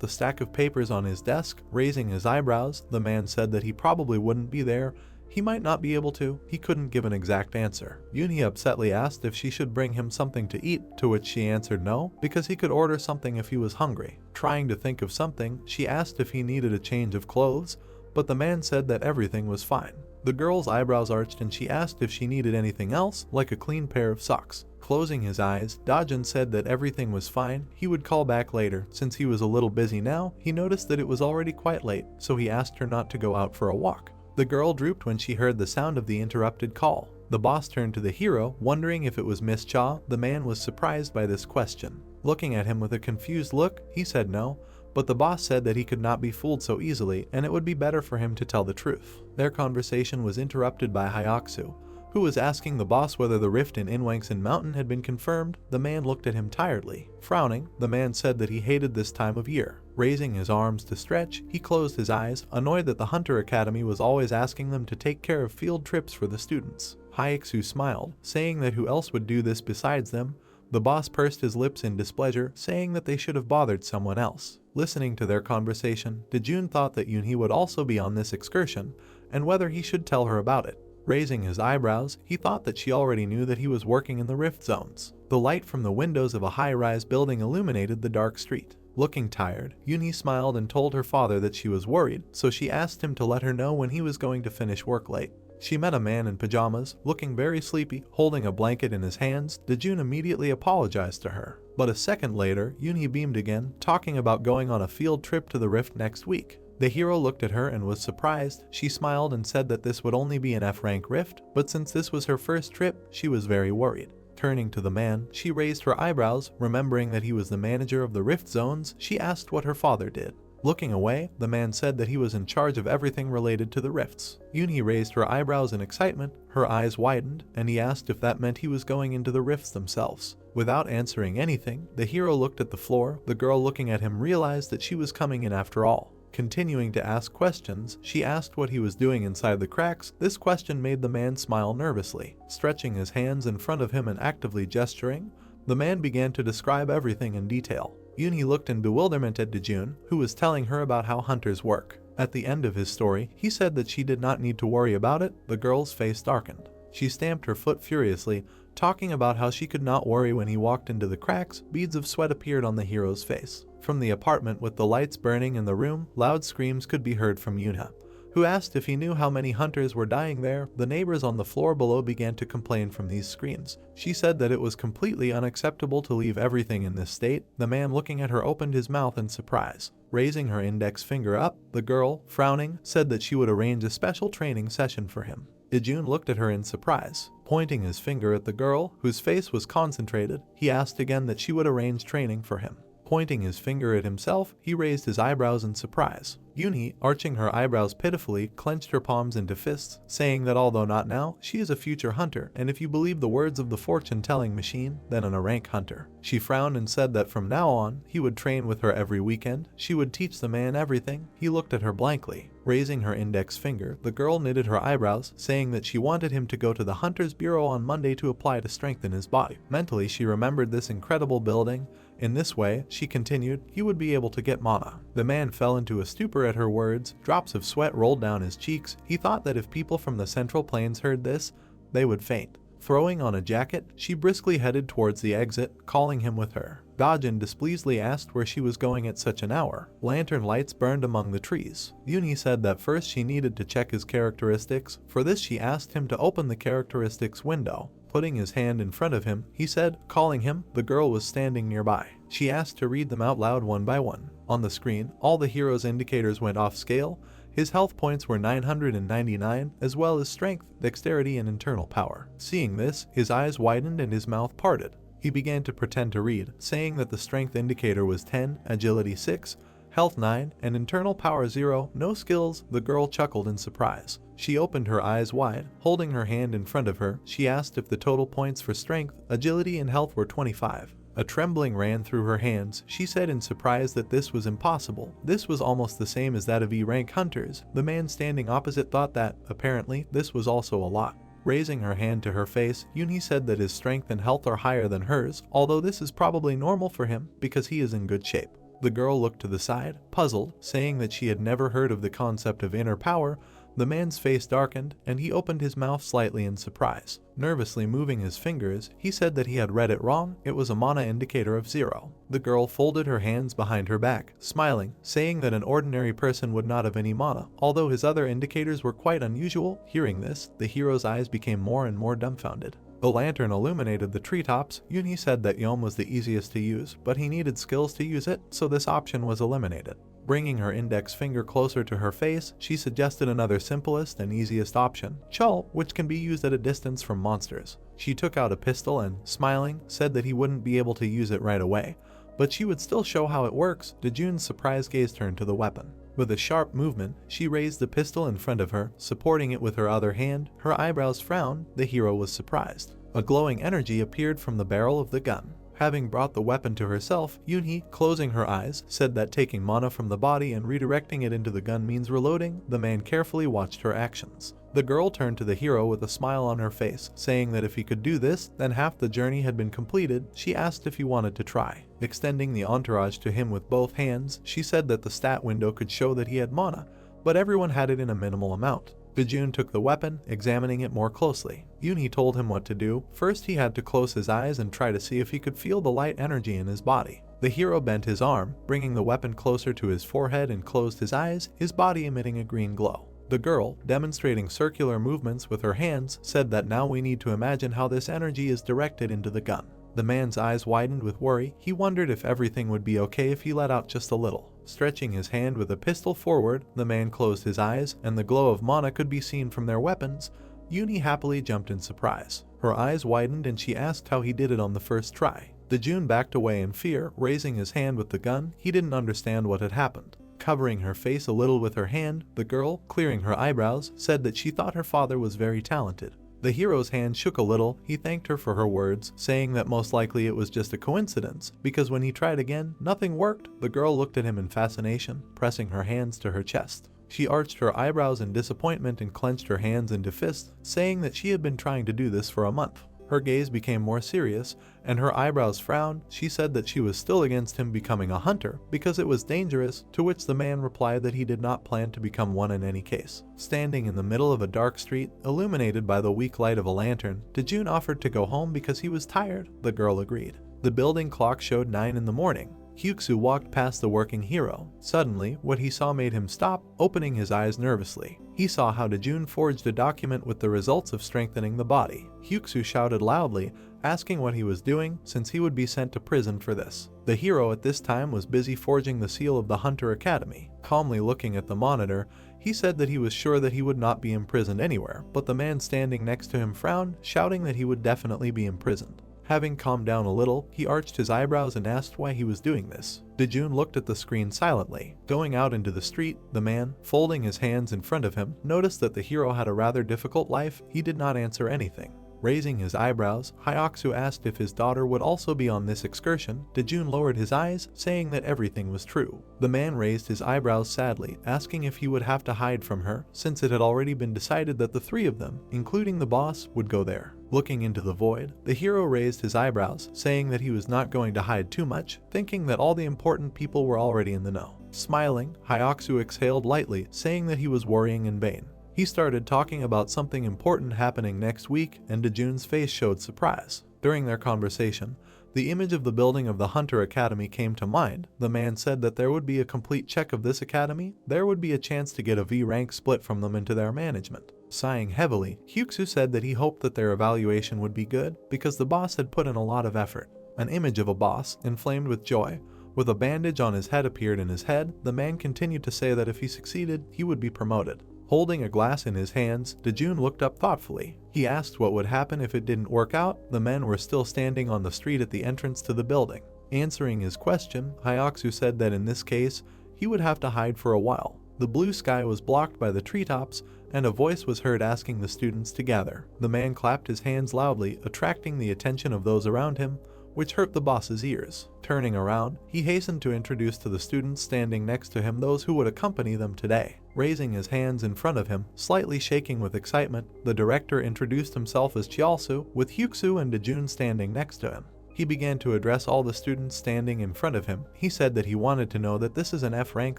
S1: the stack of papers on his desk, raising his eyebrows. The man said that he probably wouldn't be there. He might not be able to. He couldn't give an exact answer. Yunhee upsetly asked if she should bring him something to eat, to which she answered no, because he could order something if he was hungry. Trying to think of something, she asked if he needed a change of clothes, but the man said that everything was fine. The girl's eyebrows arched and she asked if she needed anything else, like a clean pair of socks. Closing his eyes, Dojun said that everything was fine. He would call back later. Since he was a little busy now, he noticed that it was already quite late, so he asked her not to go out for a walk. The girl drooped when she heard the sound of the interrupted call. The boss turned to the hero, wondering if it was Miss Cha. The man was surprised by this question. Looking at him with a confused look, he said no, but the boss said that he could not be fooled so easily and it would be better for him to tell the truth. Their conversation was interrupted by Hyaksu, who was asking the boss whether the rift in Inwangsan Mountain had been confirmed. The man looked at him tiredly. Frowning, the man said that he hated this time of year. Raising his arms to stretch, he closed his eyes, annoyed that the Hunter Academy was always asking them to take care of field trips for the students. Hyaksu smiled, saying that who else would do this besides them. The boss pursed his lips in displeasure, saying that they should have bothered someone else. Listening to their conversation, Dojun thought that Yunhee would also be on this excursion, and whether he should tell her about it. Raising his eyebrows, he thought that she already knew that he was working in the rift zones. The light from the windows of a high-rise building illuminated the dark street. Looking tired, Yunhee smiled and told her father that she was worried, so she asked him to let her know when he was going to finish work late. She met a man in pajamas, looking very sleepy, holding a blanket in his hands. Dojun immediately apologized to her. But a second later, Yunhee beamed again, talking about going on a field trip to the rift next week. The hero looked at her and was surprised. She smiled and said that this would only be an F-rank rift, but since this was her first trip, she was very worried. Turning to the man, she raised her eyebrows, remembering that he was the manager of the rift zones. She asked what her father did. Looking away, the man said that he was in charge of everything related to the rifts. Yunhee raised her eyebrows in excitement, her eyes widened, and he asked if that meant he was going into the rifts themselves. Without answering anything, the hero looked at the floor. The girl looking at him realized that she was coming in after all. Continuing to ask questions, she asked what he was doing inside the cracks. This question made the man smile nervously. Stretching his hands in front of him and actively gesturing, the man began to describe everything in detail. Yunhee looked in bewilderment at Dojun, who was telling her about how hunters work. At the end of his story, he said that she did not need to worry about it. The girl's face darkened. She stamped her foot furiously, talking about how she could not worry. When he walked into the cracks, beads of sweat appeared on the hero's face. From the apartment with the lights burning in the room, loud screams could be heard from Yunhee, who asked if he knew how many hunters were dying there. The neighbors on the floor below began to complain from these screams. She said that it was completely unacceptable to leave everything in this state. The man looking at her opened his mouth in surprise. Raising her index finger up, the girl, frowning, said that she would arrange a special training session for him. Dojun looked at her in surprise. Pointing his finger at the girl, whose face was concentrated, he asked again that she would arrange training for him. Pointing his finger at himself, he raised his eyebrows in surprise. Yunhee, arching her eyebrows pitifully, clenched her palms into fists, saying that although not now, she is a future hunter, and if you believe the words of the fortune-telling machine, then a rank hunter. She frowned and said that from now on, he would train with her every weekend. She would teach the man everything. He looked at her blankly. Raising her index finger, the girl knitted her eyebrows, saying that she wanted him to go to the Hunter's Bureau on Monday to apply to strengthen his body. Mentally, she remembered this incredible building. In this way, she continued, he would be able to get mana. The man fell into a stupor at her words. Drops of sweat rolled down his cheeks. He thought that if people from the Central Plains heard this, they would faint. Throwing on a jacket, she briskly headed towards the exit, calling him with her. Dojun displeasedly asked where she was going at such an hour. Lantern lights burned among the trees. Yunhee said that first she needed to check his characteristics. For this she asked him to open the characteristics window. Putting his hand in front of him, he said, calling him. The girl was standing nearby. She asked to read them out loud one by one. On the screen, all the hero's indicators went off scale. His health points were 999, as well as strength, dexterity, and internal power. Seeing this, his eyes widened and his mouth parted. He began to pretend to read, saying that the strength indicator was 10, agility 6, health 9, and internal power 0, no skills. The girl chuckled in surprise. She opened her eyes wide. Holding her hand in front of her, she asked if the total points for strength, agility, and health were 25. A trembling ran through her hands. She said in surprise that this was impossible. This was almost the same as that of E-rank hunters. The man standing opposite thought that, apparently, this was also a lot. Raising her hand to her face, Yunhee said that his strength and health are higher than hers, although this is probably normal for him because he is in good shape. The girl looked to the side, puzzled, saying that she had never heard of the concept of inner power. The man's face darkened, and he opened his mouth slightly in surprise. Nervously moving his fingers, he said that he had read it wrong. It was a mana indicator of 0. The girl folded her hands behind her back, smiling, saying that an ordinary person would not have any mana, although his other indicators were quite unusual. Hearing this, the hero's eyes became more and more dumbfounded. The lantern illuminated the treetops. Yunhee said that Yom was the easiest to use, but he needed skills to use it, so this option was eliminated. Bringing her index finger closer to her face, she suggested another simplest and easiest option, Chul, which can be used at a distance from monsters. She took out a pistol and, smiling, said that he wouldn't be able to use it right away, but she would still show how it works. Dojun's surprised gaze turned to the weapon. With a sharp movement, she raised the pistol in front of her, supporting it with her other hand. Her eyebrows frowned. The hero was surprised. A glowing energy appeared from the barrel of the gun. Having brought the weapon to herself, Yunhee, closing her eyes, said that taking mana from the body and redirecting it into the gun means reloading. The man carefully watched her actions. The girl turned to the hero with a smile on her face, saying that if he could do this, then half the journey had been completed. She asked if he wanted to try. Extending the entourage to him with both hands, she said that the stat window could show that he had mana, but everyone had it in a minimal amount. Dojun took the weapon, examining it more closely. Yunhee told him what to do. First, he had to close his eyes and try to see if he could feel the light energy in his body. The hero bent his arm, bringing the weapon closer to his forehead and closed his eyes, his body emitting a green glow. The girl, demonstrating circular movements with her hands, said that now we need to imagine how this energy is directed into the gun. The man's eyes widened with worry. He wondered if everything would be okay if he let out just a little. Stretching his hand with a pistol forward, the man closed his eyes, and the glow of mana could be seen from their weapons. Yunhee happily jumped in surprise. Her eyes widened and she asked how he did it on the first try. Dojun backed away in fear, raising his hand with the gun. He didn't understand what had happened. Covering her face a little with her hand, the girl, clearing her eyebrows, said that she thought her father was very talented. The hero's hand shook a little. He thanked her for her words, saying that most likely it was just a coincidence, because when he tried again, nothing worked. The girl looked at him in fascination, pressing her hands to her chest. She arched her eyebrows in disappointment and clenched her hands into fists, saying that she had been trying to do this for a month. Her gaze became more serious, and her eyebrows frowned. She said that she was still against him becoming a hunter because it was dangerous, to which the man replied that he did not plan to become one in any case. Standing in the middle of a dark street, illuminated by the weak light of a lantern, Dojun offered to go home because he was tired. The girl agreed. The building clock showed 9 in the morning. Hyuksu walked past the working hero. Suddenly, what he saw made him stop, opening his eyes nervously. He saw how Dojun forged a document with the results of strengthening the body. Hyuksu shouted loudly, asking what he was doing, since he would be sent to prison for this. The hero at this time was busy forging the seal of the Hunter Academy. Calmly looking at the monitor, he said that he was sure that he would not be imprisoned anywhere, but the man standing next to him frowned, shouting that he would definitely be imprisoned. Having calmed down a little, he arched his eyebrows and asked why he was doing this. Dojun looked at the screen silently. Going out into the street, the man, folding his hands in front of him, noticed that the hero had a rather difficult life. He did not answer anything. Raising his eyebrows, Hyaksu asked if his daughter would also be on this excursion. Dojun lowered his eyes, saying that everything was true. The man raised his eyebrows sadly, asking if he would have to hide from her, since it had already been decided that the 3 of them, including the boss, would go there. Looking into the void, the hero raised his eyebrows, saying that he was not going to hide too much, thinking that all the important people were already in the know. Smiling, Hyaksu exhaled lightly, saying that he was worrying in vain. He started talking about something important happening next week, and Dojun's face showed surprise. During their conversation, the image of the building of the Hunter Academy came to mind. The man said that there would be a complete check of this academy. There would be a chance to get a V rank split from them into their management. Sighing heavily, Hyuksu said that he hoped that their evaluation would be good because the boss had put in a lot of effort. An image of a boss, inflamed with joy, with a bandage on his head appeared in his head. The man continued to say that if he succeeded, he would be promoted. Holding a glass in his hands, Dojun looked up thoughtfully. He asked what would happen if it didn't work out. The men were still standing on the street at the entrance to the building. Answering his question, Hyaksu said that in this case, he would have to hide for a while. The blue sky was blocked by the treetops, and a voice was heard asking the students to gather. The man clapped his hands loudly, attracting the attention of those around him, which hurt the boss's ears. Turning around, he hastened to introduce to the students standing next to him those who would accompany them today. Raising his hands in front of him, slightly shaking with excitement, the director introduced himself as Chialsu, with Hyuksu and Dojun standing next to him. He began to address all the students standing in front of him. He said that he wanted to know that this is an F-rank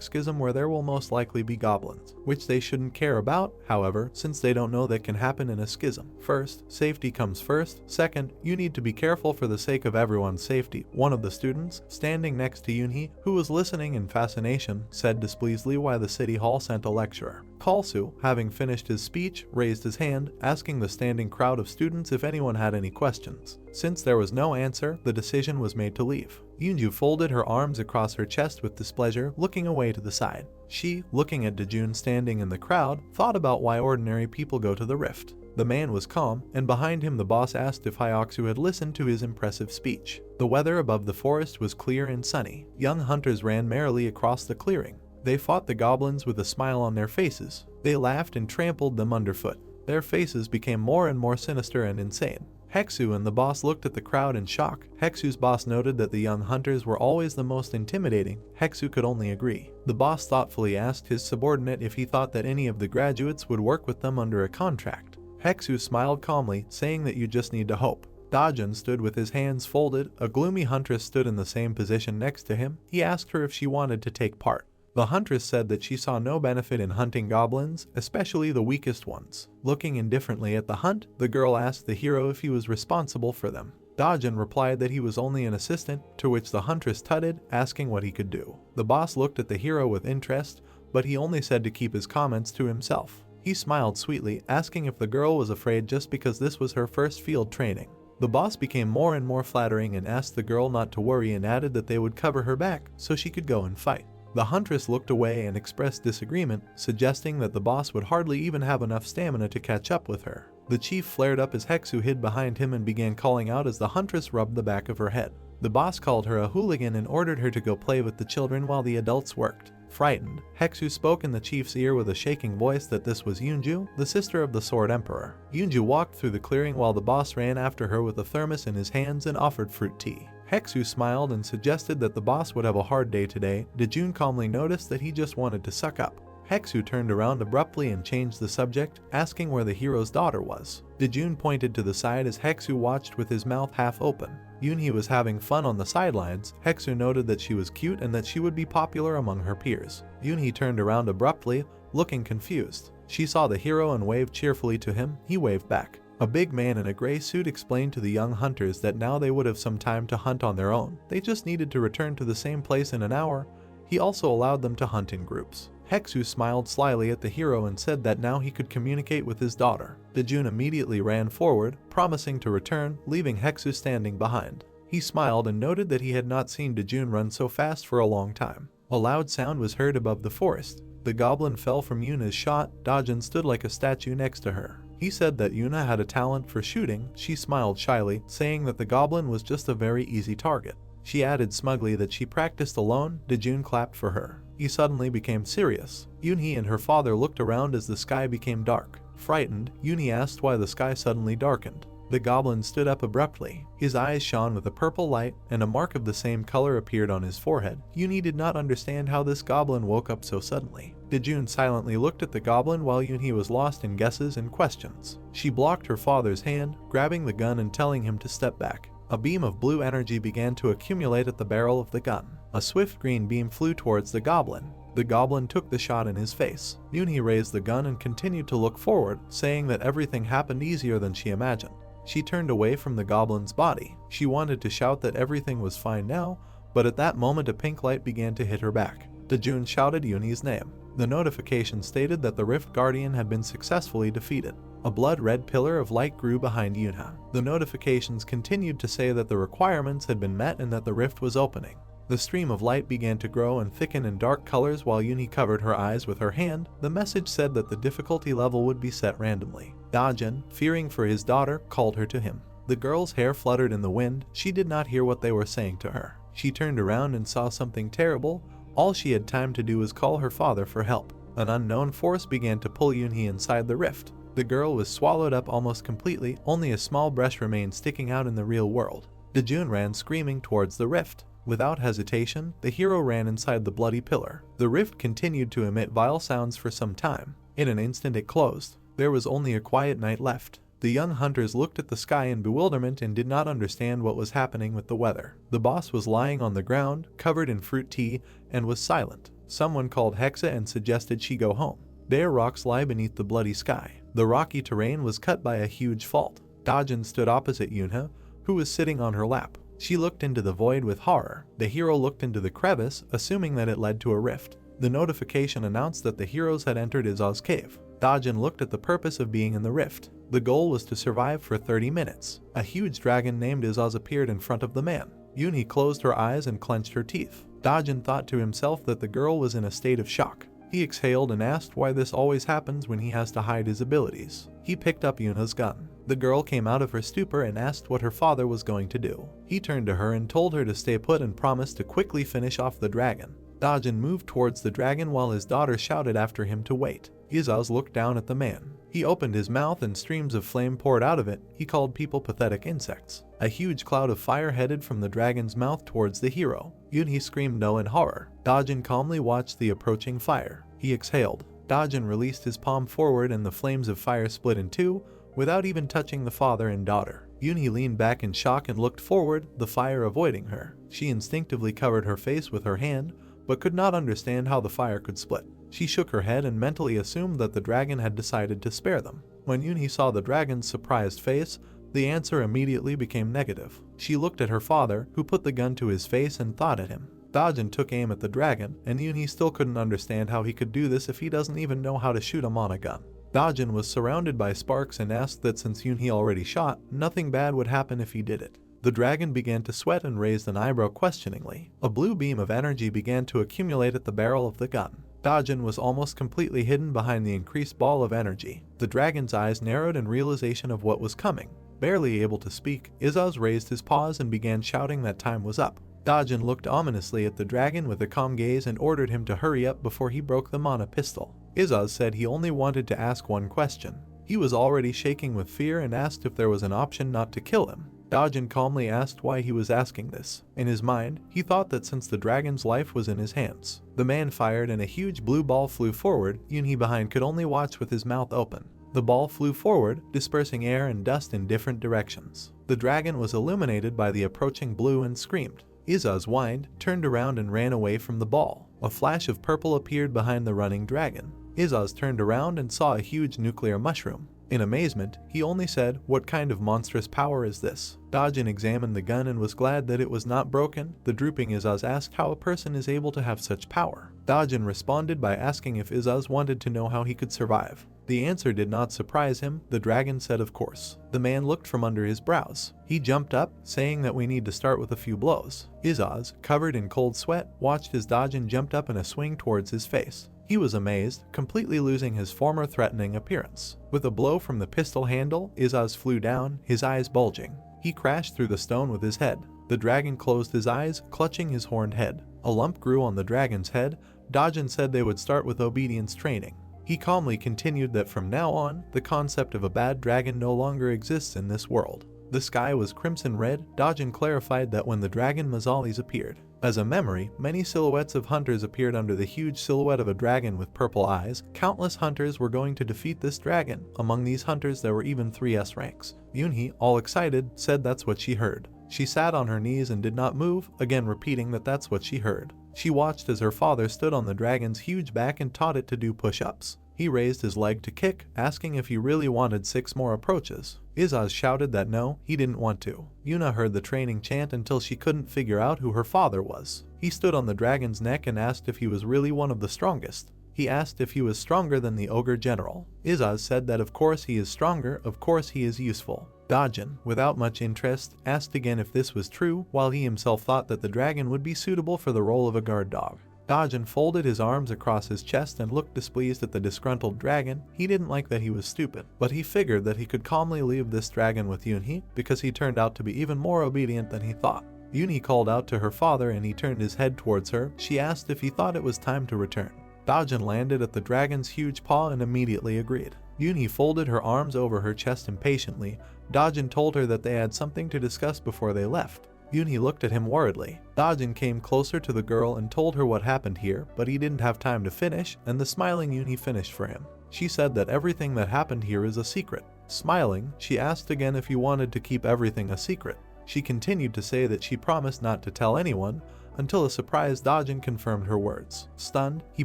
S1: schism where there will most likely be goblins, which they shouldn't care about, however, since they don't know that can happen in a schism. First, safety comes first. Second, you need to be careful for the sake of everyone's safety. One of the students, standing next to Yunhee, who was listening in fascination, said displeasedly why the city hall sent a lecturer. Kalsu, having finished his speech, raised his hand, asking the standing crowd of students if anyone had any questions. Since there was no answer, the decision was made to leave. Yunju folded her arms across her chest with displeasure, looking away to the side. She, looking at Dojun standing in the crowd, thought about why ordinary people go to the rift. The man was calm, and behind him the boss asked if Hyaksu had listened to his impressive speech. The weather above the forest was clear and sunny. Young hunters ran merrily across the clearing. They fought the goblins with a smile on their faces. They laughed and trampled them underfoot. Their faces became more and more sinister and insane. Heksu and the boss looked at the crowd in shock. Heksu's boss noted that the young hunters were always the most intimidating. Heksu could only agree. The boss thoughtfully asked his subordinate if he thought that any of the graduates would work with them under a contract. Heksu smiled calmly, saying that you just need to hope. Dojun stood with his hands folded. A gloomy huntress stood in the same position next to him. He asked her if she wanted to take part. The huntress said that she saw no benefit in hunting goblins, especially the weakest ones. Looking indifferently at the hunt, the girl asked the hero if he was responsible for them. Dojun replied that he was only an assistant, to which the huntress tutted, asking what he could do. The boss looked at the hero with interest, but he only said to keep his comments to himself. He smiled sweetly, asking if the girl was afraid just because this was her first field training. The boss became more and more flattering and asked the girl not to worry and added that they would cover her back so she could go and fight. The huntress looked away and expressed disagreement, suggesting that the boss would hardly even have enough stamina to catch up with her. The chief flared up as Heksu hid behind him and began calling out as the huntress rubbed the back of her head. The boss called her a hooligan and ordered her to go play with the children while the adults worked. Frightened, Heksu spoke in the chief's ear with a shaking voice that this was Yunju, the sister of the Sword Emperor. Yunju walked through the clearing while the boss ran after her with a thermos in his hands and offered fruit tea. Heksu smiled and suggested that the boss would have a hard day today. Dojun calmly noticed that he just wanted to suck up. Heksu turned around abruptly and changed the subject, asking where the hero's daughter was. Dojun pointed to the side as Heksu watched with his mouth half open. Yunhee was having fun on the sidelines. Heksu noted that she was cute and that she would be popular among her peers. Yunhee turned around abruptly, looking confused. She saw the hero and waved cheerfully to him. He waved back. A big man in a gray suit explained to the young hunters that now they would have some time to hunt on their own. They just needed to return to the same place in an hour. He also allowed them to hunt in groups. Heksu smiled slyly at the hero and said that now he could communicate with his daughter. Dojun immediately ran forward, promising to return, leaving Heksu standing behind. He smiled and noted that he had not seen Dojun run so fast for a long time. A loud sound was heard above the forest. The goblin fell from Yuna's shot. Dojun stood like a statue next to her. He said that Yunhee had a talent for shooting. She smiled shyly, saying that the goblin was just a very easy target. She added smugly that she practiced alone. Dojun clapped for her. He suddenly became serious. Yunhee and her father looked around as the sky became dark. Frightened, Yunhee asked why the sky suddenly darkened. The goblin stood up abruptly. His eyes shone with a purple light, and a mark of the same color appeared on his forehead. Yunhee did not understand how this goblin woke up so suddenly. Dojun silently looked at the goblin while Yunhee was lost in guesses and questions. She blocked her father's hand, grabbing the gun and telling him to step back. A beam of blue energy began to accumulate at the barrel of the gun. A swift green beam flew towards the goblin. The goblin took the shot in his face. Yunhee raised the gun and continued to look forward, saying that everything happened easier than she imagined. She turned away from the goblin's body. She wanted to shout that everything was fine now, but at that moment a pink light began to hit her back. Dojun shouted Yunhee's name. The notification stated that the Rift Guardian had been successfully defeated. A blood-red pillar of light grew behind Yunhee. The notifications continued to say that the requirements had been met and that the rift was opening. The stream of light began to grow and thicken in dark colors while Yunhee covered her eyes with her hand. The message said that the difficulty level would be set randomly. Dojun, fearing for his daughter, called her to him. The girl's hair fluttered in the wind. She did not hear what they were saying to her. She turned around and saw something terrible. All she had time to do was call her father for help. An unknown force began to pull Yunhee inside the rift. The girl was swallowed up almost completely. Only a small breast remained sticking out in the real world. Dojun ran screaming towards the rift. Without hesitation, the hero ran inside the bloody pillar. The rift continued to emit vile sounds for some time. In an instant it closed. There was only a quiet night left. The young hunters looked at the sky in bewilderment and did not understand what was happening with the weather. The boss was lying on the ground, covered in fruit tea, and was silent. Someone called Hexa and suggested she go home. Bare rocks lie beneath the bloody sky. The rocky terrain was cut by a huge fault. Dojun stood opposite Yunhee, who was sitting on her lap. She looked into the void with horror. The hero looked into the crevice, assuming that it led to a rift. The notification announced that the heroes had entered Izaw's cave. Dojun looked at the purpose of being in the rift. The goal was to survive for 30 minutes. A huge dragon named Izaz appeared in front of the man. Yunhee closed her eyes and clenched her teeth. Dojun thought to himself that the girl was in a state of shock. He exhaled and asked why this always happens when he has to hide his abilities. He picked up Yunhee's gun. The girl came out of her stupor and asked what her father was going to do. He turned to her and told her to stay put and promised to quickly finish off the dragon. Dojun moved towards the dragon while his daughter shouted after him to wait. Izaz looked down at the man. He opened his mouth and streams of flame poured out of it. He called people pathetic insects. A huge cloud of fire headed from the dragon's mouth towards the hero. Yunhee screamed no in horror. Dojun calmly watched the approaching fire. He exhaled. Dojun released his palm forward and the flames of fire split in two, without even touching the father and daughter. Yunhee leaned back in shock and looked forward, the fire avoiding her. She instinctively covered her face with her hand, but could not understand how the fire could split. She shook her head and mentally assumed that the dragon had decided to spare them. When Yunhee saw the dragon's surprised face, the answer immediately became negative. She looked at her father, who put the gun to his face and thought at him. Dojun took aim at the dragon, and Yunhee still couldn't understand how he could do this if he doesn't even know how to shoot him on a gun. Dojun was surrounded by sparks and asked that since Yunhee already shot, nothing bad would happen if he did it. The dragon began to sweat and raised an eyebrow questioningly. A blue beam of energy began to accumulate at the barrel of the gun. Dojun was almost completely hidden behind the increased ball of energy. The dragon's eyes narrowed in realization of what was coming. Barely able to speak, Izaz raised his paws and began shouting that time was up. Dojun looked ominously at the dragon with a calm gaze and ordered him to hurry up before he broke the mana pistol. Izaz said he only wanted to ask one question. He was already shaking with fear and asked if there was an option not to kill him. Dojun calmly asked why he was asking this. In his mind, he thought that since the dragon's life was in his hands. The man fired and a huge blue ball flew forward. Yunhee behind could only watch with his mouth open. The ball flew forward, dispersing air and dust in different directions. The dragon was illuminated by the approaching blue and screamed. Izaz whined, turned around and ran away from the ball. A flash of purple appeared behind the running dragon. Izaz turned around and saw a huge nuclear mushroom. In amazement, he only said, "What kind of monstrous power is this?" Dojun examined the gun and was glad that it was not broken. The drooping Izaz asked how a person is able to have such power. Dojun responded by asking if Izaz wanted to know how he could survive. The answer did not surprise him. The dragon said of course. The man looked from under his brows. He jumped up, saying that we need to start with a few blows. Izaz, covered in cold sweat, watched as Dojun jumped up in a swing towards his face. He was amazed, completely losing his former threatening appearance. With a blow from the pistol handle, Izaz flew down, his eyes bulging. He crashed through the stone with his head. The dragon closed his eyes, clutching his horned head. A lump grew on the dragon's head. Dojun said they would start with obedience training. He calmly continued that from now on, the concept of a bad dragon no longer exists in this world. The sky was crimson red. Dojun clarified that when the dragon Mazalis appeared. As a memory, many silhouettes of hunters appeared under the huge silhouette of a dragon with purple eyes. Countless hunters were going to defeat this dragon. Among these hunters there were even 3 S ranks. Yunhee, all excited, said that's what she heard. She sat on her knees and did not move, again repeating that that's what she heard. She watched as her father stood on the dragon's huge back and taught it to do push-ups. He raised his leg to kick, asking if he really wanted 6 more approaches. Izaz shouted that no, he didn't want to. Yuna heard the training chant until she couldn't figure out who her father was. He stood on the dragon's neck and asked if he was really one of the strongest. He asked if he was stronger than the ogre general. Izaz said that of course he is stronger, of course he is useful. Dojun, without much interest, asked again if this was true, while he himself thought that the dragon would be suitable for the role of a guard dog. Dojun folded his arms across his chest and looked displeased at the disgruntled dragon. He didn't like that he was stupid, but he figured that he could calmly leave this dragon with Yunhee because he turned out to be even more obedient than he thought. Yunhee called out to her father and he turned his head towards her. She asked if he thought it was time to return. Dojun landed at the dragon's huge paw and immediately agreed. Yunhee folded her arms over her chest impatiently. Dojun told her that they had something to discuss before they left. Yunhee looked at him worriedly. Dojun came closer to the girl and told her what happened here, but he didn't have time to finish, and the smiling Yunhee finished for him. She said that everything that happened here is a secret. Smiling, she asked again if he wanted to keep everything a secret. She continued to say that she promised not to tell anyone, until a surprised Dojun confirmed her words. Stunned, he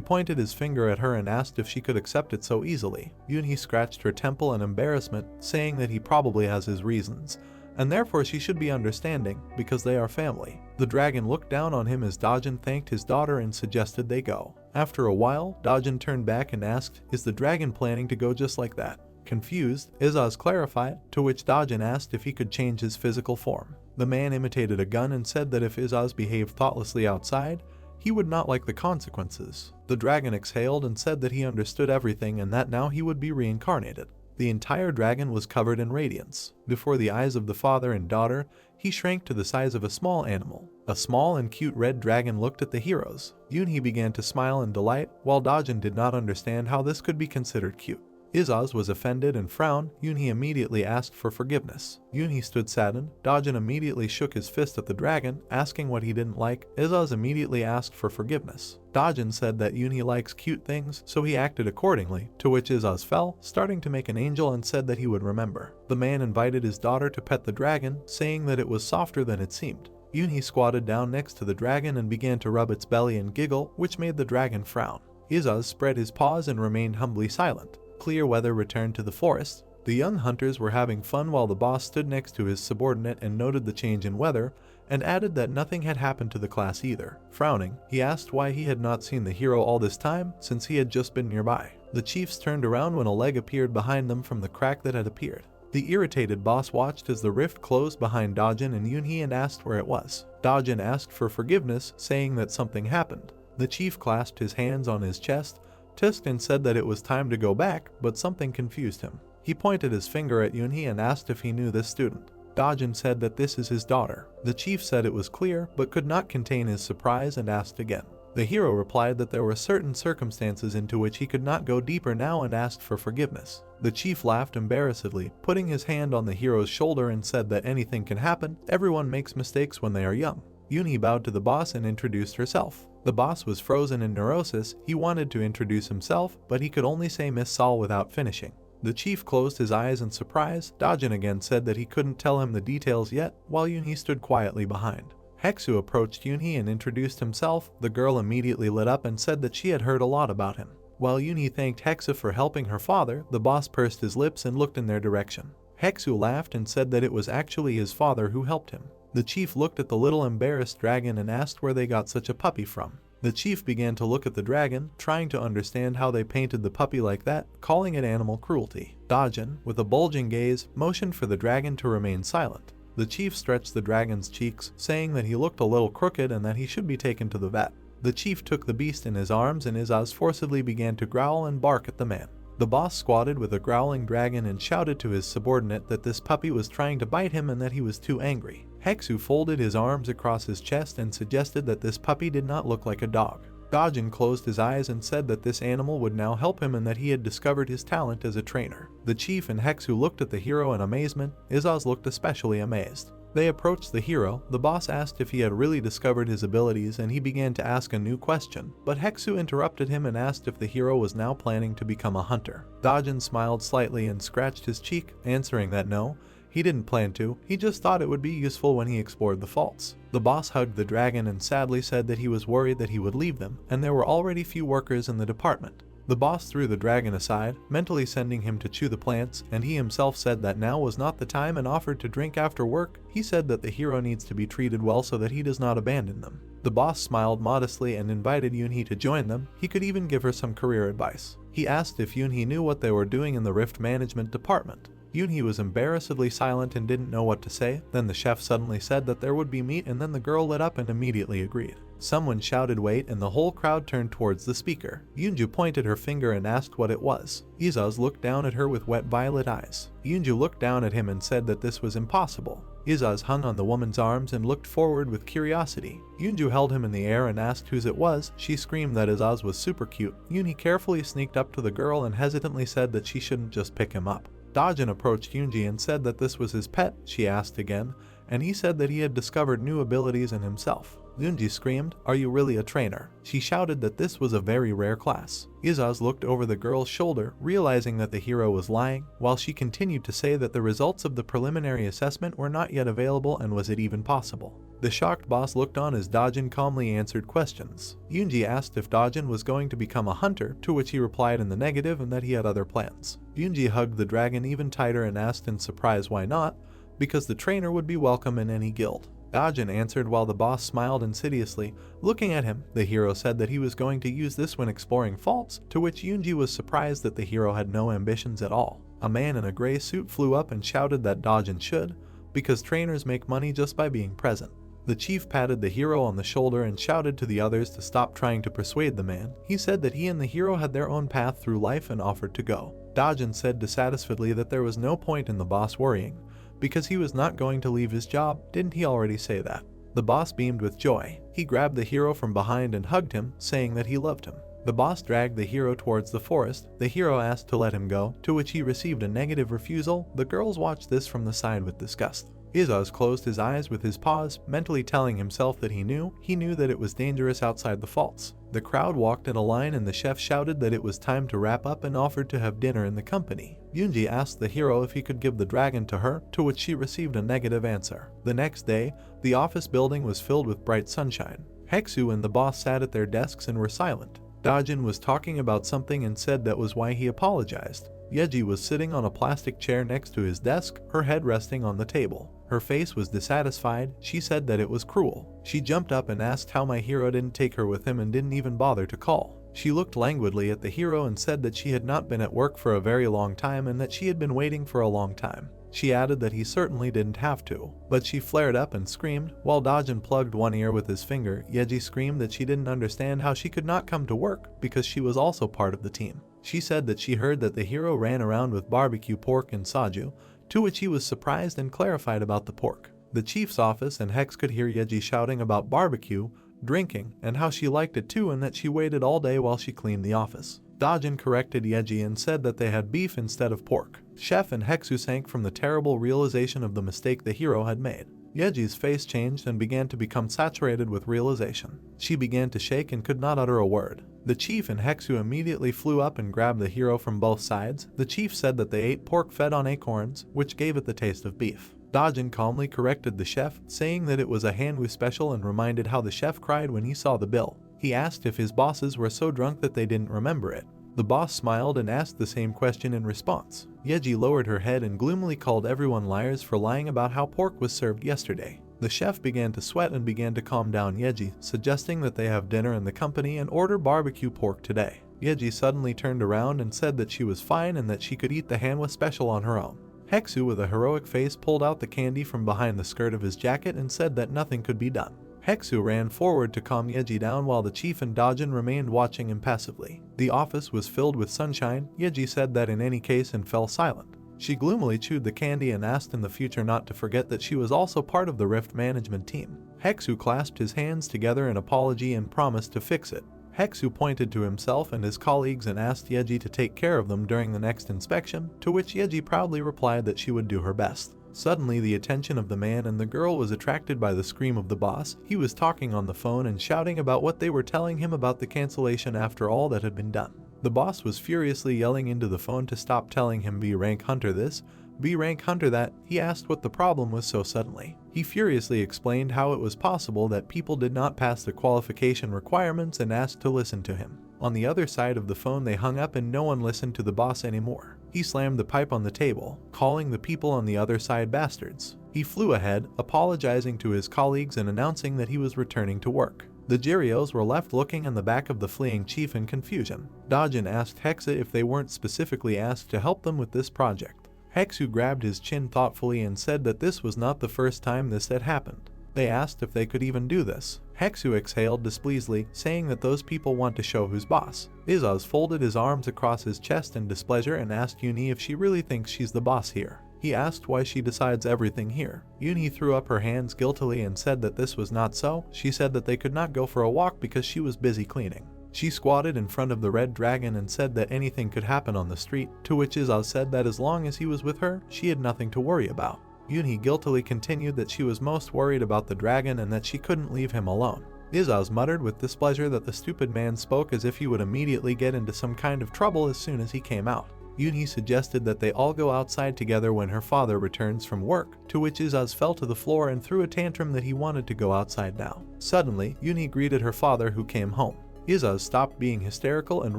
S1: pointed his finger at her and asked if she could accept it so easily. Yunhee scratched her temple in embarrassment, saying that he probably has his reasons, and therefore she should be understanding, because they are family. The dragon looked down on him as Dojun thanked his daughter and suggested they go. After a while, Dojun turned back and asked, "Is the dragon planning to go just like that?" Confused, Izaz clarified, to which Dojun asked if he could change his physical form. The man imitated a gun and said that if Izaz behaved thoughtlessly outside, he would not like the consequences. The dragon exhaled and said that he understood everything and that now he would be reincarnated. The entire dragon was covered in radiance. Before the eyes of the father and daughter, he shrank to the size of a small animal. A small and cute red dragon looked at the heroes. Yunhee began to smile in delight, while Dojun did not understand how this could be considered cute. Izaz was offended and frowned. Yunhee immediately asked for forgiveness. Yunhee stood saddened. Dojun immediately shook his fist at the dragon, asking what he didn't like. Izaz immediately asked for forgiveness. Dojun said that Yunhee likes cute things, so he acted accordingly, to which Izaz fell, starting to make an angel, and said that he would remember. The man invited his daughter to pet the dragon, saying that it was softer than it seemed. Yunhee squatted down next to the dragon and began to rub its belly and giggle, which made the dragon frown. Izaz spread his paws and remained humbly silent. Clear weather returned to the forest. The young hunters were having fun while the boss stood next to his subordinate and noted the change in weather, and added that nothing had happened to the class either. Frowning, he asked why he had not seen the hero all this time, since he had just been nearby. The chiefs turned around when a leg appeared behind them from the crack that had appeared. The irritated boss watched as the rift closed behind Dojun and Yunhee and asked where it was. Dojun asked for forgiveness, saying that something happened. The chief clasped his hands on his chest, tusked and said that it was time to go back, but something confused him. He pointed his finger at Yunhee and asked if he knew this student. Dojun said that this is his daughter. The chief said it was clear, but could not contain his surprise and asked again. The hero replied that there were certain circumstances into which he could not go deeper now and asked for forgiveness. The chief laughed embarrassedly, putting his hand on the hero's shoulder and said that anything can happen, everyone makes mistakes when they are young. Yunhee bowed to the boss and introduced herself. The boss was frozen in neurosis. He wanted to introduce himself, but he could only say Miss Saul without finishing. The chief closed his eyes in surprise. Dojun again said that he couldn't tell him the details yet, while Yunhee stood quietly behind. Heksu approached Yunhee and introduced himself. The girl immediately lit up and said that she had heard a lot about him. While Yunhee thanked Heksu for helping her father, the boss pursed his lips and looked in their direction. Heksu laughed and said that it was actually his father who helped him. The chief looked at the little embarrassed dragon and asked where they got such a puppy from. The chief began to look at the dragon, trying to understand how they painted the puppy like that, calling it animal cruelty. Dojun, with a bulging gaze, motioned for the dragon to remain silent. The chief stretched the dragon's cheeks, saying that he looked a little crooked and that he should be taken to the vet. The chief took the beast in his arms and Izaz forcibly began to growl and bark at the man. The boss squatted with a growling dragon and shouted to his subordinate that this puppy was trying to bite him and that he was too angry. Heksu folded his arms across his chest and suggested that this puppy did not look like a dog. Dojun closed his eyes and said that this animal would now help him and that he had discovered his talent as a trainer. The chief and Heksu looked at the hero in amazement. Izaz looked especially amazed. They approached the hero. The boss asked if he had really discovered his abilities and he began to ask a new question, but Heksu interrupted him and asked if the hero was now planning to become a hunter. Dojun smiled slightly and scratched his cheek, answering that no, he didn't plan to, he just thought it would be useful when he explored the faults. The boss hugged the dragon and sadly said that he was worried that he would leave them, and there were already few workers in the department. The boss threw the dragon aside, mentally sending him to chew the plants, and he himself said that now was not the time and offered to drink after work. He said that the hero needs to be treated well so that he does not abandon them. The boss smiled modestly and invited Yunhee to join them. He could even give her some career advice. He asked if Yunhee knew what they were doing in the rift management department. Yunhee was embarrassedly silent and didn't know what to say. Then the chef suddenly said that there would be meat and then the girl lit up and immediately agreed. Someone shouted wait and the whole crowd turned towards the speaker. Yunju pointed her finger and asked what it was. Izaz looked down at her with wet violet eyes. Yunju looked down at him and said that this was impossible. Izaz hung on the woman's arms and looked forward with curiosity. Yunju held him in the air and asked whose it was. She screamed that Izaz was super cute. Yunhee carefully sneaked up to the girl and hesitantly said that she shouldn't just pick him up. Dojun approached Yunji and said that this was his pet. She asked again, and he said that he had discovered new abilities in himself. Yunji screamed, "Are you really a trainer?" She shouted that this was a very rare class. Izaz looked over the girl's shoulder, realizing that the hero was lying, while she continued to say that the results of the preliminary assessment were not yet available and was it even possible. The shocked boss looked on as Dojun calmly answered questions. Yunji asked if Dojun was going to become a hunter, to which he replied in the negative and that he had other plans. Yunji hugged the dragon even tighter and asked in surprise why not, because the trainer would be welcome in any guild. Dojun answered while the boss smiled insidiously, looking at him. The hero said that he was going to use this when exploring faults, to which Yunji was surprised that the hero had no ambitions at all. A man in a gray suit flew up and shouted that Dojun should, because trainers make money just by being present. The chief patted the hero on the shoulder and shouted to the others to stop trying to persuade the man. He said that he and the hero had their own path through life and offered to go. Dojun said dissatisfiedly that there was no point in the boss worrying, because he was not going to leave his job. Didn't he already say that? The boss beamed with joy. He grabbed the hero from behind and hugged him, saying that he loved him. The boss dragged the hero towards the forest. The hero asked to let him go, to which he received a negative refusal. The girls watched this from the side with disgust. Izaz closed his eyes with his paws, mentally telling himself that he knew that it was dangerous outside the falls. The crowd walked in a line and the chef shouted that it was time to wrap up and offered to have dinner in the company. Yunhee asked the hero if he could give the dragon to her, to which she received a negative answer. The next day, the office building was filled with bright sunshine. Heksu and the boss sat at their desks and were silent. Dojun was talking about something and said that was why he apologized. Yeji was sitting on a plastic chair next to his desk, her head resting on the table. Her face was dissatisfied. She said that it was cruel. She jumped up and asked how my hero didn't take her with him and didn't even bother to call. She looked languidly at the hero and said that she had not been at work for a very long time and that she had been waiting for a long time. She added that he certainly didn't have to, but she flared up and screamed. While Dojun plugged one ear with his finger, Yeji screamed that she didn't understand how she could not come to work because she was also part of the team. She said that she heard that the hero ran around with barbecue pork and saju, to which he was surprised and clarified about the pork. The chief's office and Hex could hear Yeji shouting about barbecue, drinking, and how she liked it too and that she waited all day while she cleaned the office. Dojun corrected Yeji and said that they had beef instead of pork. Chef and Heksu sank from the terrible realization of the mistake the hero had made. Yeji's face changed and began to become saturated with realization. She began to shake and could not utter a word. The chief and Heksu immediately flew up and grabbed the hero from both sides. The chief said that they ate pork fed on acorns, which gave it the taste of beef. Dojun calmly corrected the chef, saying that it was a Hanwoo special and reminded how the chef cried when he saw the bill. He asked if his bosses were so drunk that they didn't remember it. The boss smiled and asked the same question in response. Yeji lowered her head and gloomily called everyone liars for lying about how pork was served yesterday. The chef began to sweat and began to calm down Yeji, suggesting that they have dinner in the company and order barbecue pork today. Yeji suddenly turned around and said that she was fine and that she could eat the Hanwha special on her own. Heksu with a heroic face pulled out the candy from behind the skirt of his jacket and said that nothing could be done. Heksu ran forward to calm Yeji down while the chief and Dojun remained watching impassively. The office was filled with sunshine. Yeji said that in any case and fell silent. She gloomily chewed the candy and asked in the future not to forget that she was also part of the Rift management team. Heksu clasped his hands together in apology and promised to fix it. Heksu pointed to himself and his colleagues and asked Yeji to take care of them during the next inspection, to which Yeji proudly replied that she would do her best. Suddenly, the attention of the man and the girl was attracted by the scream of the boss. He was talking on the phone and shouting about what they were telling him about the cancellation after all that had been done. The boss was furiously yelling into the phone to stop telling him B-rank hunter this, B-rank hunter that. He asked what the problem was so suddenly. He furiously explained how it was possible that people did not pass the qualification requirements and asked to listen to him. On the other side of the phone they hung up and no one listened to the boss anymore. He slammed the pipe on the table, calling the people on the other side bastards. He flew ahead, apologizing to his colleagues and announcing that he was returning to work. The Jirios were left looking in the back of the fleeing chief in confusion. Dojun asked Hexa if they weren't specifically asked to help them with this project. Heksu grabbed his chin thoughtfully and said that this was not the first time this had happened. They asked if they could even do this. Heksu exhaled displeasedly, saying that those people want to show who's boss. Izaz folded his arms across his chest in displeasure and asked Yunhee if she really thinks she's the boss here. He asked why she decides everything here. Yunhee threw up her hands guiltily and said that this was not so. She said that they could not go for a walk because she was busy cleaning. She squatted in front of the red dragon and said that anything could happen on the street, to which Izaz said that as long as he was with her, she had nothing to worry about. Yunhee guiltily continued that she was most worried about the dragon and that she couldn't leave him alone. Izaz muttered with displeasure that the stupid man spoke as if he would immediately get into some kind of trouble as soon as he came out. Yunhee suggested that they all go outside together when her father returns from work, to which Izaz fell to the floor and threw a tantrum that he wanted to go outside now. Suddenly, Yunhee greeted her father who came home. Izaz stopped being hysterical and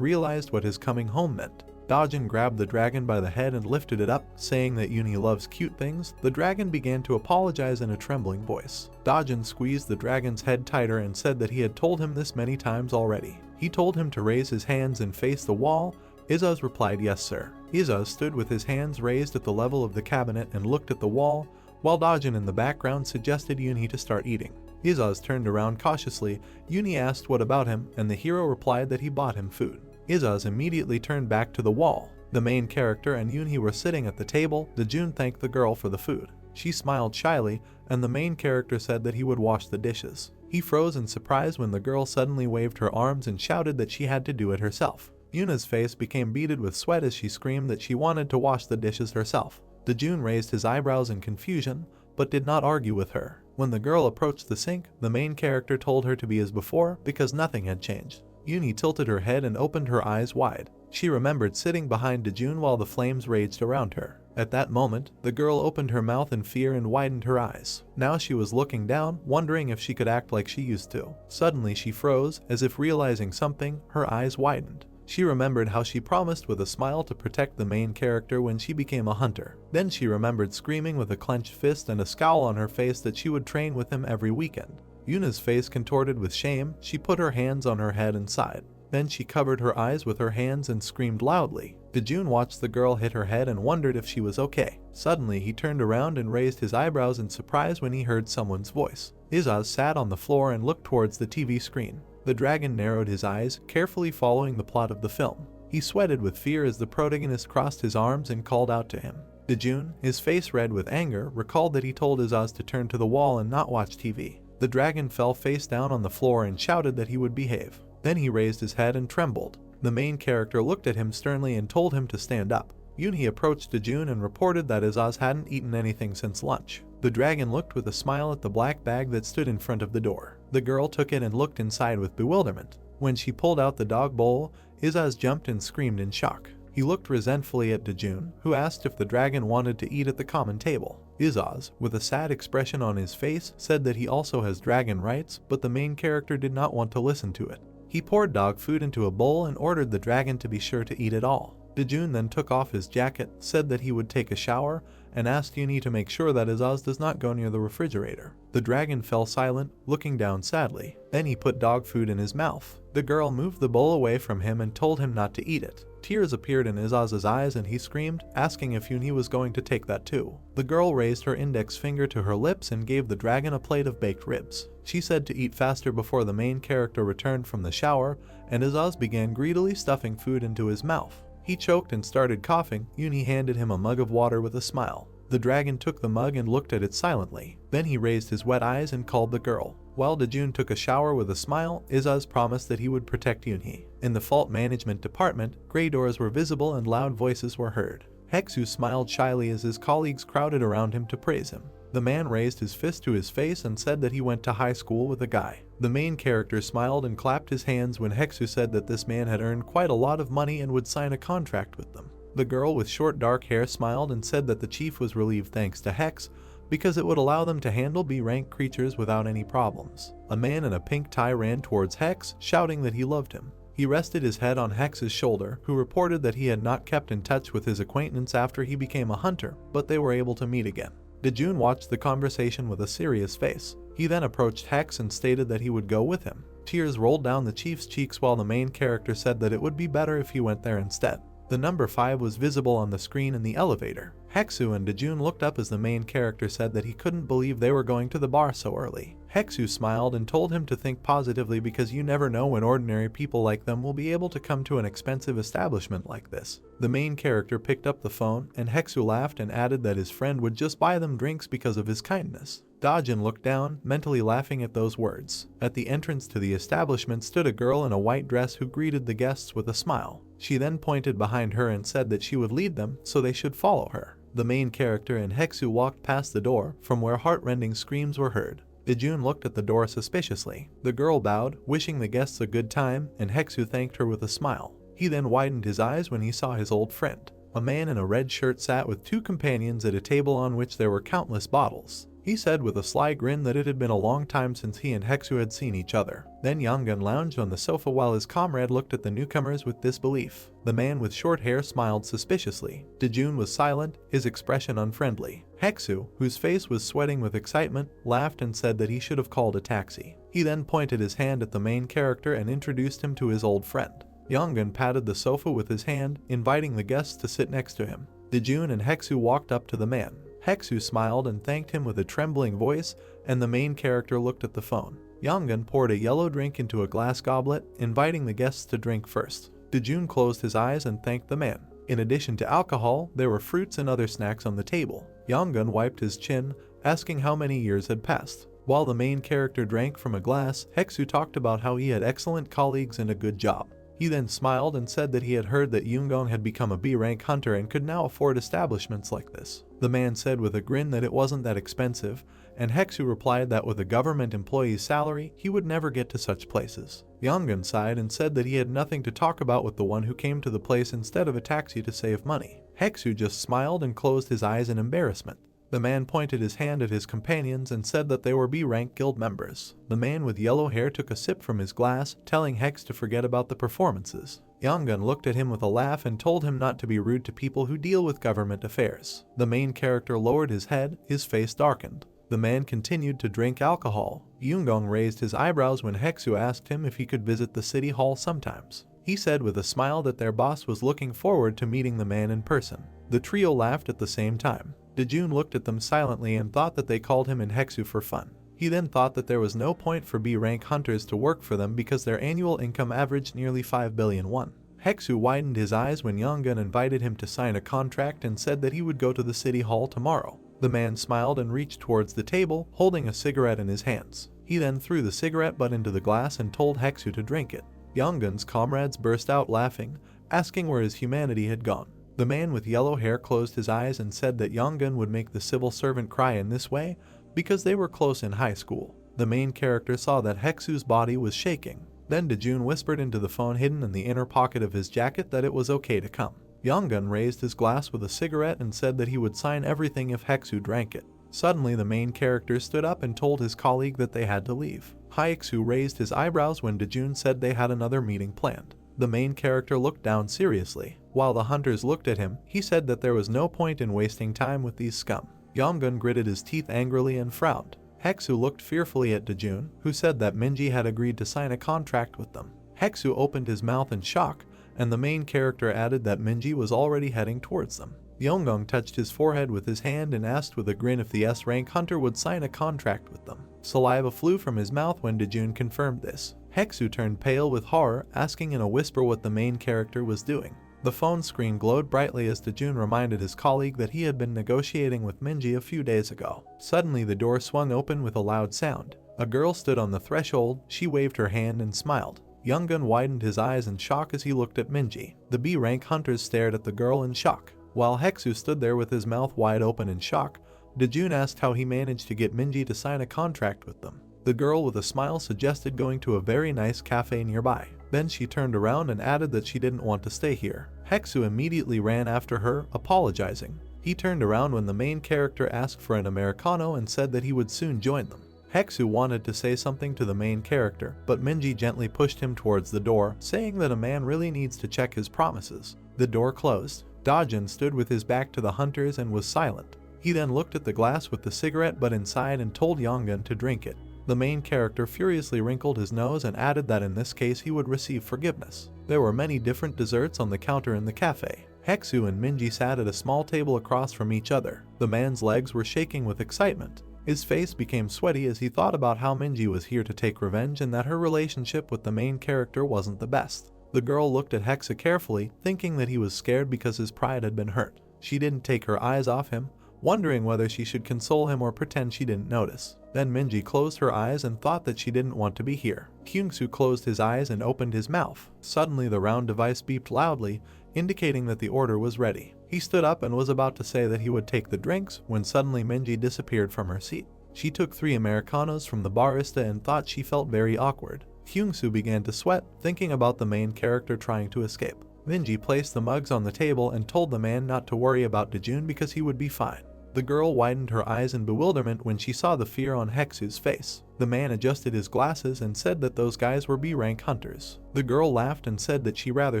S1: realized what his coming home meant. Dojun grabbed the dragon by the head and lifted it up, saying that Yunhee loves cute things. The dragon began to apologize in a trembling voice. Dojun squeezed the dragon's head tighter and said that he had told him this many times already. He told him to raise his hands and face the wall. Izaz replied, "Yes, sir." Izaz stood with his hands raised at the level of the cabinet and looked at the wall. while Dojun in the background suggested Yunhee to start eating. Izaz turned around cautiously. Yunhee asked what about him, and the hero replied that he bought him food. Izaz immediately turned back to the wall. The main character and Yunhee were sitting at the table. Dojun thanked the girl for the food. She smiled shyly, and the main character said that he would wash the dishes. He froze in surprise when the girl suddenly waved her arms and shouted that she had to do it herself. Yuna's face became beaded with sweat as she screamed that she wanted to wash the dishes herself. Dojun raised his eyebrows in confusion, but did not argue with her. When the girl approached the sink, the main character told her to be as before because nothing had changed. Yunhee tilted her head and opened her eyes wide. She remembered sitting behind Dojun while the flames raged around her. At that moment, the girl opened her mouth in fear and widened her eyes. Now she was looking down, wondering if she could act like she used to. Suddenly she froze, as if realizing something. Her eyes widened. She remembered how she promised with a smile to protect the main character when she became a hunter. Then she remembered screaming with a clenched fist and a scowl on her face that she would train with him every weekend. Yuna's face contorted with shame. She put her hands on her head and sighed. Then she covered her eyes with her hands and screamed loudly. Dojun watched the girl hit her head and wondered if she was okay. Suddenly he turned around and raised his eyebrows in surprise when he heard someone's voice. Izaz sat on the floor and looked towards the TV screen. The dragon narrowed his eyes, carefully following the plot of the film. He sweated with fear as the protagonist crossed his arms and called out to him. Dojun, his face red with anger, recalled that he told Izaz to turn to the wall and not watch TV. The dragon fell face down on the floor and shouted that he would behave. Then he raised his head and trembled. The main character looked at him sternly and told him to stand up. Yunhee approached Dojun and reported that Izaz hadn't eaten anything since lunch. The dragon looked with a smile at the black bag that stood in front of the door. The girl took it and looked inside with bewilderment. When she pulled out the dog bowl, Izaz jumped and screamed in shock. He looked resentfully at Dojun, who asked if the dragon wanted to eat at the common table. Izaz, with a sad expression on his face, said that he also has dragon rights, but the main character did not want to listen to it. He poured dog food into a bowl and ordered the dragon to be sure to eat it all. Dojun then took off his jacket, said that he would take a shower, and asked Yunhee to make sure that Izaz does not go near the refrigerator. The dragon fell silent, looking down sadly. Then he put dog food in his mouth. The girl moved the bowl away from him and told him not to eat it. Tears appeared in Izaz's eyes and he screamed, asking if Yunhee was going to take that too. The girl raised her index finger to her lips and gave the dragon a plate of baked ribs. She said to eat faster before the main character returned from the shower, and Izaz began greedily stuffing food into his mouth. He choked and started coughing. Yunhee handed him a mug of water with a smile. The dragon took the mug and looked at it silently. Then he raised his wet eyes and called the girl. While Dojun took a shower with a smile, Izaz promised that he would protect Yunhee. In the fault management department, gray doors were visible and loud voices were heard. Heksu smiled shyly as his colleagues crowded around him to praise him. The man raised his fist to his face and said that he went to high school with a guy. The main character smiled and clapped his hands when Heksu said that this man had earned quite a lot of money and would sign a contract with them. The girl with short dark hair smiled and said that the chief was relieved thanks to Hex, because it would allow them to handle B-rank creatures without any problems. A man in a pink tie ran towards Hex, shouting that he loved him. He rested his head on Hex's shoulder, who reported that he had not kept in touch with his acquaintance after he became a hunter, but they were able to meet again. Dojun watched the conversation with a serious face. He then approached Hex and stated that he would go with him. Tears rolled down the chief's cheeks while the main character said that it would be better if he went there instead. The number 5 was visible on the screen in the elevator. Heksu and Dojun looked up as the main character said that he couldn't believe they were going to the bar so early. Heksu smiled and told him to think positively because you never know when ordinary people like them will be able to come to an expensive establishment like this. The main character picked up the phone and Heksu laughed and added that his friend would just buy them drinks because of his kindness. Dojun looked down, mentally laughing at those words. At the entrance to the establishment stood a girl in a white dress who greeted the guests with a smile. She then pointed behind her and said that she would lead them, so they should follow her. The main character and Heksu walked past the door, from where heart-rending screams were heard. Dojun looked at the door suspiciously. The girl bowed, wishing the guests a good time, and Heksu thanked her with a smile. He then widened his eyes when he saw his old friend. A man in a red shirt sat with 2 companions at a table on which there were countless bottles. He said with a sly grin that it had been a long time since he and Heksu had seen each other. Then Yongun lounged on the sofa while his comrade looked at the newcomers with disbelief. The man with short hair smiled suspiciously. Dojun was silent, his expression unfriendly. Heksu, whose face was sweating with excitement, laughed and said that he should have called a taxi. He then pointed his hand at the main character and introduced him to his old friend. Yongun patted the sofa with his hand, inviting the guests to sit next to him. Dojun and Heksu walked up to the man. Heksu smiled and thanked him with a trembling voice, and the main character looked at the phone. Yongun poured a yellow drink into a glass goblet, inviting the guests to drink first. Dojun closed his eyes and thanked the man. In addition to alcohol, there were fruits and other snacks on the table. Yongun wiped his chin, asking how many years had passed. While the main character drank from a glass, Heksu talked about how he had excellent colleagues and a good job. He then smiled and said that he had heard that Yungon had become a B-rank hunter and could now afford establishments like this. The man said with a grin that it wasn't that expensive, and Heksu replied that with a government employee's salary, he would never get to such places. Yongun sighed and said that he had nothing to talk about with the one who came to the place instead of a taxi to save money. Heksu just smiled and closed his eyes in embarrassment. The man pointed his hand at his companions and said that they were B-rank guild members. The man with yellow hair took a sip from his glass, telling Hex to forget about the performances. Yongun looked at him with a laugh and told him not to be rude to people who deal with government affairs. The main character lowered his head, his face darkened. The man continued to drink alcohol. Yungon raised his eyebrows when Heksu asked him if he could visit the city hall sometimes. He said with a smile that their boss was looking forward to meeting the man in person. The trio laughed at the same time. Dojun looked at them silently and thought that they called him and Heksu for fun. He then thought that there was no point for B-rank hunters to work for them because their annual income averaged nearly 5 billion won. Heksu widened his eyes when Yongun invited him to sign a contract and said that he would go to the city hall tomorrow. The man smiled and reached towards the table, holding a cigarette in his hands. He then threw the cigarette butt into the glass and told Heksu to drink it. Yongun's comrades burst out laughing, asking where his humanity had gone. The man with yellow hair closed his eyes and said that Yongun would make the civil servant cry in this way because they were close in high school. The main character saw that Heksu's body was shaking. Then Dojun whispered into the phone hidden in the inner pocket of his jacket that it was okay to come. Yongun raised his glass with a cigarette and said that he would sign everything if Heksu drank it. Suddenly the main character stood up and told his colleague that they had to leave. Heksu raised his eyebrows when Dojun said they had another meeting planned. The main character looked down seriously. While the hunters looked at him, he said that there was no point in wasting time with these scum. Yongun gritted his teeth angrily and frowned. Heksu looked fearfully at Dojun, who said that Minji had agreed to sign a contract with them. Heksu opened his mouth in shock, and the main character added that Minji was already heading towards them. Yongun touched his forehead with his hand and asked with a grin if the S-rank hunter would sign a contract with them. Saliva flew from his mouth when Dojun confirmed this. Heksu turned pale with horror, asking in a whisper what the main character was doing. The phone screen glowed brightly as Dojun reminded his colleague that he had been negotiating with Minji a few days ago. Suddenly the door swung open with a loud sound. A girl stood on the threshold. She waved her hand and smiled. Yongun widened his eyes in shock as he looked at Minji. The B-rank hunters stared at the girl in shock. While Heksu stood there with his mouth wide open in shock, Dojun asked how he managed to get Minji to sign a contract with them. The girl with a smile suggested going to a very nice cafe nearby. Then she turned around and added that she didn't want to stay here. Heksu immediately ran after her, apologizing. He turned around when the main character asked for an Americano and said that he would soon join them. Heksu wanted to say something to the main character, but Minji gently pushed him towards the door, saying that a man really needs to check his promises. The door closed. Dojun stood with his back to the hunters and was silent. He then looked at the glass with the cigarette butt inside and told Yongun to drink it. The main character furiously wrinkled his nose and added that in this case he would receive forgiveness. There were many different desserts on the counter in the cafe. Heksu and Minji sat at a small table across from each other. The man's legs were shaking with excitement. His face became sweaty as he thought about how Minji was here to take revenge and that her relationship with the main character wasn't the best. The girl looked at Heksu carefully, thinking that he was scared because his pride had been hurt. She didn't take her eyes off him, wondering whether she should console him or pretend she didn't notice. Then Minji closed her eyes and thought that she didn't want to be here. Kyungsu closed his eyes and opened his mouth. Suddenly the round device beeped loudly, indicating that the order was ready. He stood up and was about to say that he would take the drinks when suddenly Minji disappeared from her seat. She took 3 Americanos from the barista and thought she felt very awkward. Kyungsu began to sweat, thinking about the main character trying to escape. Minji placed the mugs on the table and told the man not to worry about Dojun because he would be fine. The girl widened her eyes in bewilderment when she saw the fear on Heksu's face. The man adjusted his glasses and said that those guys were B-rank hunters. The girl laughed and said that she rather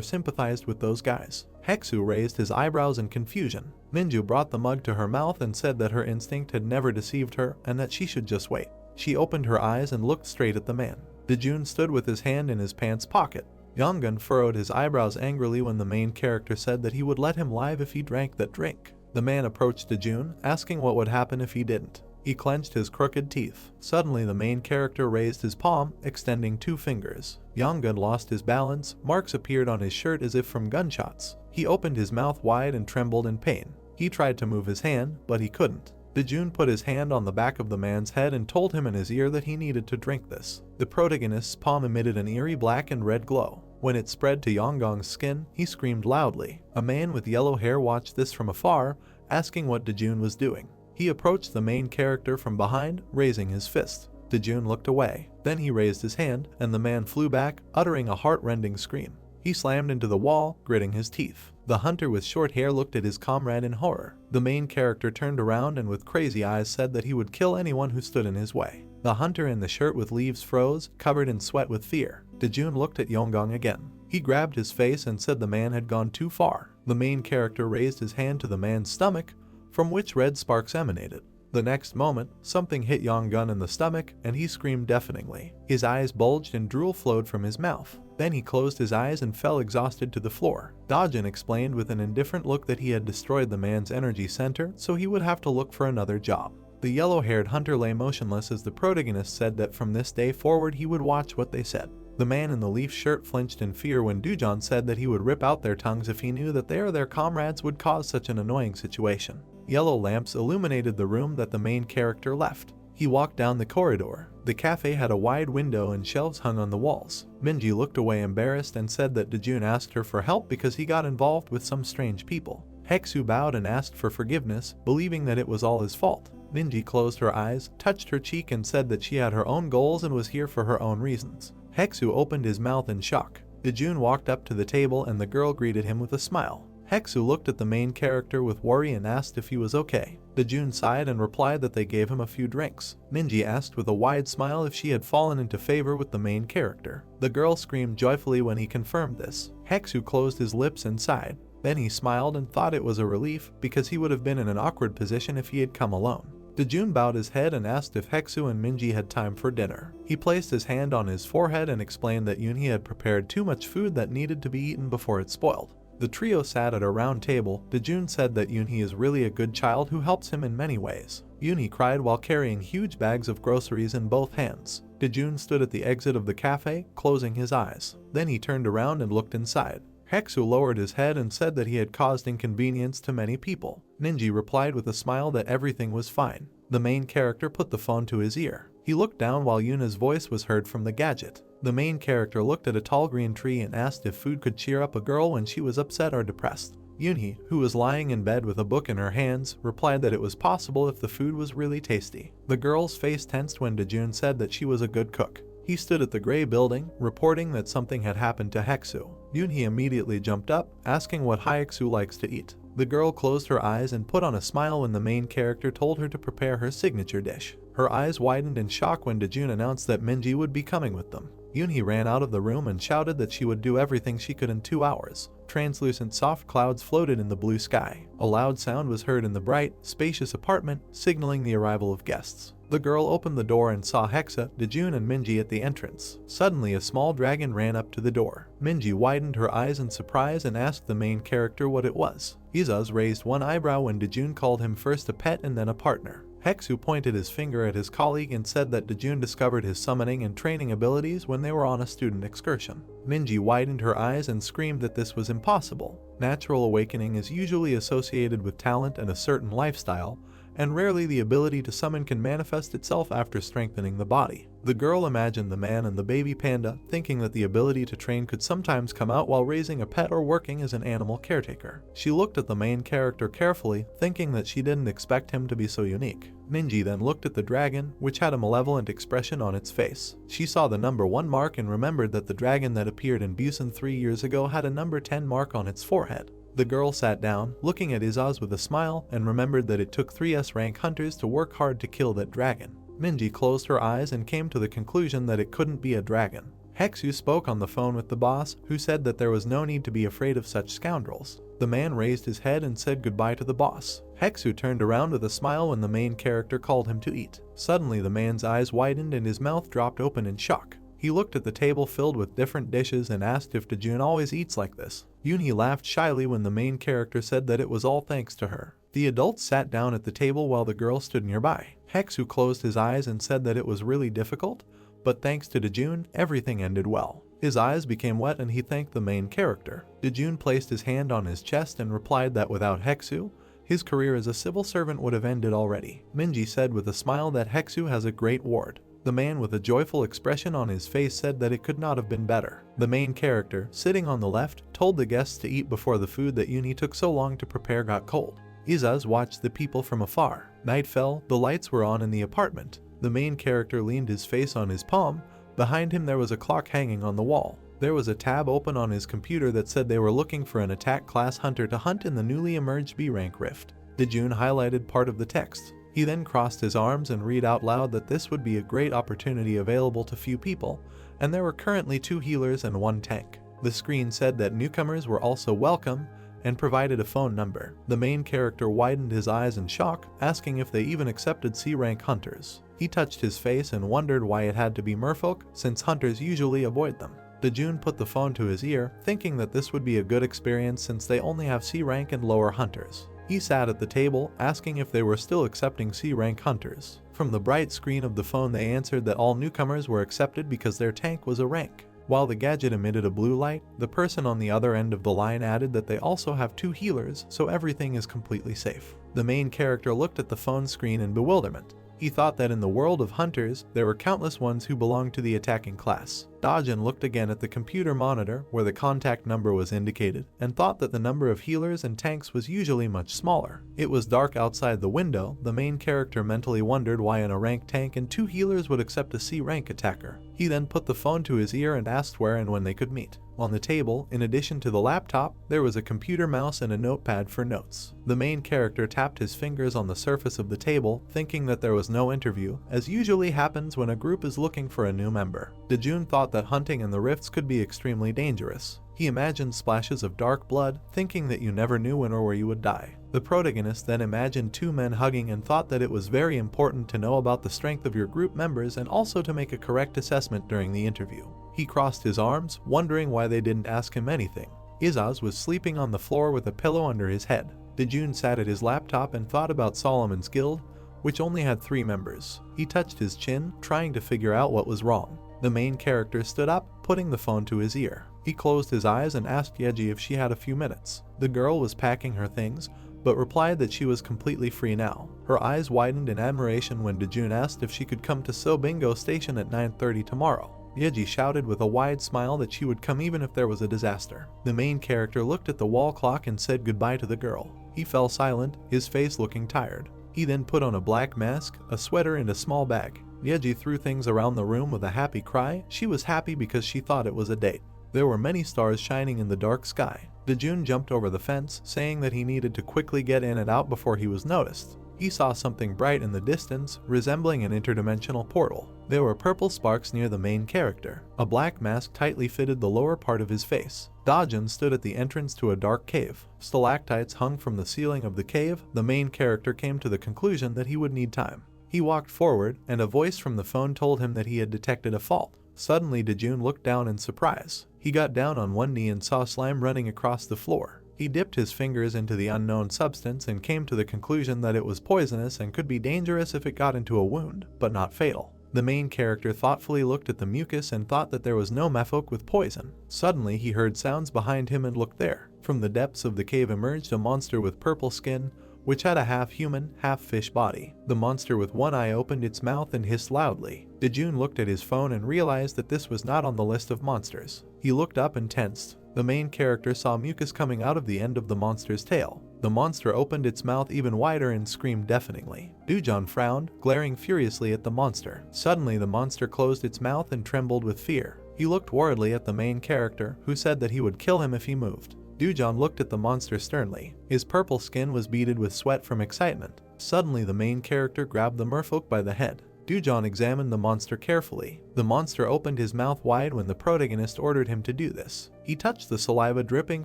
S1: sympathized with those guys. Heksu raised his eyebrows in confusion. Minju brought the mug to her mouth and said that her instinct had never deceived her and that she should just wait. She opened her eyes and looked straight at the man. Dojun stood with his hand in his pants pocket. Yongun furrowed his eyebrows angrily when the main character said that he would let him live if he drank that drink. The man approached Dojun, asking what would happen if he didn't. He clenched his crooked teeth. Suddenly the main character raised his palm, extending 2 fingers. Yonggun lost his balance, marks appeared on his shirt as if from gunshots. He opened his mouth wide and trembled in pain. He tried to move his hand, but he couldn't. Dojun put his hand on the back of the man's head and told him in his ear that he needed to drink this. The protagonist's palm emitted an eerie black and red glow. When it spread to Yonggong's skin, he screamed loudly. A man with yellow hair watched this from afar, asking what Dojun was doing. He approached the main character from behind, raising his fist. Dojun looked away. Then he raised his hand, and the man flew back, uttering a heart-rending scream. He slammed into the wall, gritting his teeth. The hunter with short hair looked at his comrade in horror. The main character turned around and with crazy eyes said that he would kill anyone who stood in his way. The hunter in the shirt with leaves froze, covered in sweat with fear. Dojun looked at Yonggong again. He grabbed his face and said the man had gone too far. The main character raised his hand to the man's stomach, from which red sparks emanated. The next moment, something hit Yonggun in the stomach and he screamed deafeningly. His eyes bulged and drool flowed from his mouth. Then he closed his eyes and fell exhausted to the floor. Dojun explained with an indifferent look that he had destroyed the man's energy center, so he would have to look for another job. The yellow-haired hunter lay motionless as the protagonist said that from this day forward he would watch what they said. The man in the leaf shirt flinched in fear when Dojun said that he would rip out their tongues if he knew that they or their comrades would cause such an annoying situation. Yellow lamps illuminated the room that the main character left. He walked down the corridor. The cafe had a wide window and shelves hung on the walls. Minji looked away embarrassed and said that Dojun asked her for help because he got involved with some strange people. Heksu bowed and asked for forgiveness, believing that it was all his fault. Minji closed her eyes, touched her cheek and said that she had her own goals and was here for her own reasons. Heksu opened his mouth in shock. Dojun walked up to the table and the girl greeted him with a smile. Heksu looked at the main character with worry and asked if he was okay. Dojun sighed and replied that they gave him a few drinks. Minji asked with a wide smile if she had fallen into favor with the main character. The girl screamed joyfully when he confirmed this. Heksu closed his lips and sighed. Then he smiled and thought it was a relief because he would have been in an awkward position if he had come alone. Dojun bowed his head and asked if Heksu and Minji had time for dinner. He placed his hand on his forehead and explained that Yunhee had prepared too much food that needed to be eaten before it spoiled. The trio sat at a round table. Dojun said that Yunhee is really a good child who helps him in many ways. Yunhee cried while carrying huge bags of groceries in both hands. Dojun stood at the exit of the cafe, closing his eyes. Then he turned around and looked inside. Heksu lowered his head and said that he had caused inconvenience to many people. Minji replied with a smile that everything was fine. The main character put the phone to his ear. He looked down while Yuna's voice was heard from the gadget. The main character looked at a tall green tree and asked if food could cheer up a girl when she was upset or depressed. Yunhee, who was lying in bed with a book in her hands, replied that it was possible if the food was really tasty. The girl's face tensed when Dojun said that she was a good cook. He stood at the gray building, reporting that something had happened to Heksu. Yunhee immediately jumped up, asking what Heksu likes to eat. The girl closed her eyes and put on a smile when the main character told her to prepare her signature dish. Her eyes widened in shock when Dojun announced that Minji would be coming with them. Yunhee ran out of the room and shouted that she would do everything she could in 2 hours. Translucent soft clouds floated in the blue sky. A loud sound was heard in the bright, spacious apartment, signaling the arrival of guests. The girl opened the door and saw Hexa, Dojun and Minji at the entrance. Suddenly a small dragon ran up to the door. Minji widened her eyes in surprise and asked the main character what it was. Izaz raised one eyebrow when Dojun called him first a pet and then a partner. Heksu pointed his finger at his colleague and said that Dojun discovered his summoning and training abilities when they were on a student excursion. Minji widened her eyes and screamed that this was impossible. Natural awakening is usually associated with talent and a certain lifestyle, and rarely the ability to summon can manifest itself after strengthening the body. The girl imagined the man and the baby panda, thinking that the ability to train could sometimes come out while raising a pet or working as an animal caretaker. She looked at the main character carefully, thinking that she didn't expect him to be so unique. Minji then looked at the dragon, which had a malevolent expression on its face. She saw the number 1 mark and remembered that the dragon that appeared in Busan 3 years ago had a number 10 mark on its forehead. The girl sat down, looking at Izaz with a smile, and remembered that it took 3 S-rank hunters to work hard to kill that dragon. Minji closed her eyes and came to the conclusion that it couldn't be a dragon. Heksu spoke on the phone with the boss, who said that there was no need to be afraid of such scoundrels. The man raised his head and said goodbye to the boss. Heksu turned around with a smile when the main character called him to eat. Suddenly the man's eyes widened and his mouth dropped open in shock. He looked at the table filled with different dishes and asked if Dojun always eats like this. Yunhee laughed shyly when the main character said that it was all thanks to her. The adults sat down at the table while the girl stood nearby. Hexu closed his eyes and said that it was really difficult, but thanks to Dojun, everything ended well. His eyes became wet and he thanked the main character. Dojun placed his hand on his chest and replied that without Hexu, his career as a civil servant would have ended already. Minji said with a smile that Hexu has a great ward. The man with a joyful expression on his face said that it could not have been better. The main character, sitting on the left, told the guests to eat before the food that Yunhee took so long to prepare got cold. Izaz watched the people from afar. Night fell, the lights were on in the apartment. The main character leaned his face on his palm. Behind him there was a clock hanging on the wall. There was a tab open on his computer that said they were looking for an attack class hunter to hunt in the newly emerged B rank rift. Dojun highlighted part of the text. He then crossed his arms and read out loud that this would be a great opportunity available to few people, and there were currently 2 healers and 1 tank. The screen said that newcomers were also welcome, and provided a phone number. The main character widened his eyes in shock, asking if they even accepted C-rank hunters. He touched his face and wondered why it had to be merfolk, since hunters usually avoid them. Dojun put the phone to his ear, thinking that this would be a good experience since they only have C-rank and lower hunters. He sat at the table, asking if they were still accepting C-rank hunters. From the bright screen of the phone they answered that all newcomers were accepted because their tank was a rank. While the gadget emitted a blue light, the person on the other end of the line added that they also have 2 healers, so everything is completely safe. The main character looked at the phone screen in bewilderment. He thought that in the world of hunters, there were countless ones who belonged to the attacking class. Dojun looked again at the computer monitor where the contact number was indicated and thought that the number of healers and tanks was usually much smaller. It was dark outside the window. The main character mentally wondered why in a rank tank and 2 healers would accept a C-rank attacker. He then put the phone to his ear and asked where and when they could meet. On the table, in addition to the laptop, there was a computer mouse and a notepad for notes. The main character tapped his fingers on the surface of the table, thinking that there was no interview, as usually happens when a group is looking for a new member. Dojun thought that hunting in the rifts could be extremely dangerous. He imagined splashes of dark blood, thinking that you never knew when or where you would die. The protagonist then imagined 2 men hugging and thought that it was very important to know about the strength of your group members and also to make a correct assessment during the interview. He crossed his arms, wondering why they didn't ask him anything. Izaz was sleeping on the floor with a pillow under his head. Dojun sat at his laptop and thought about Solomon's guild, which only had 3 members. He touched his chin, trying to figure out what was wrong. The main character stood up, putting the phone to his ear. He closed his eyes and asked Yeji if she had a few minutes. The girl was packing her things, but replied that she was completely free now. Her eyes widened in admiration when Dojun asked if she could come to Sobingo Station at 9:30 tomorrow. Yeji shouted with a wide smile that she would come even if there was a disaster. The main character looked at the wall clock and said goodbye to the girl. He fell silent, his face looking tired. He then put on a black mask, a sweater and a small bag. Yeji threw things around the room with a happy cry. She was happy because she thought it was a date. There were many stars shining in the dark sky. Dojun jumped over the fence, saying that he needed to quickly get in and out before he was noticed. He saw something bright in the distance, resembling an interdimensional portal. There were purple sparks near the main character. A black mask tightly fitted the lower part of his face. Dojun stood at the entrance to a dark cave. Stalactites hung from the ceiling of the cave. The main character came to the conclusion that he would need time. He walked forward, and a voice from the phone told him that he had detected a fault. Suddenly, Dojun looked down in surprise. He got down on one knee and saw slime running across the floor. He dipped his fingers into the unknown substance and came to the conclusion that it was poisonous and could be dangerous if it got into a wound, but not fatal. The main character thoughtfully looked at the mucus and thought that there was no merfolk with poison. Suddenly, he heard sounds behind him and looked there. From the depths of the cave emerged a monster with purple skin, which had a half-human, half-fish body. The monster with one eye opened its mouth and hissed loudly. Dojun looked at his phone and realized that this was not on the list of monsters. He looked up and tensed. The main character saw mucus coming out of the end of the monster's tail. The monster opened its mouth even wider and screamed deafeningly. Dojun frowned, glaring furiously at the monster. Suddenly, the monster closed its mouth and trembled with fear. He looked worriedly at the main character, who said that he would kill him if he moved. Dojun looked at the monster sternly. His purple skin was beaded with sweat from excitement. Suddenly, the main character grabbed the merfolk by the head. Dojun examined the monster carefully. The monster opened his mouth wide when the protagonist ordered him to do this. He touched the saliva dripping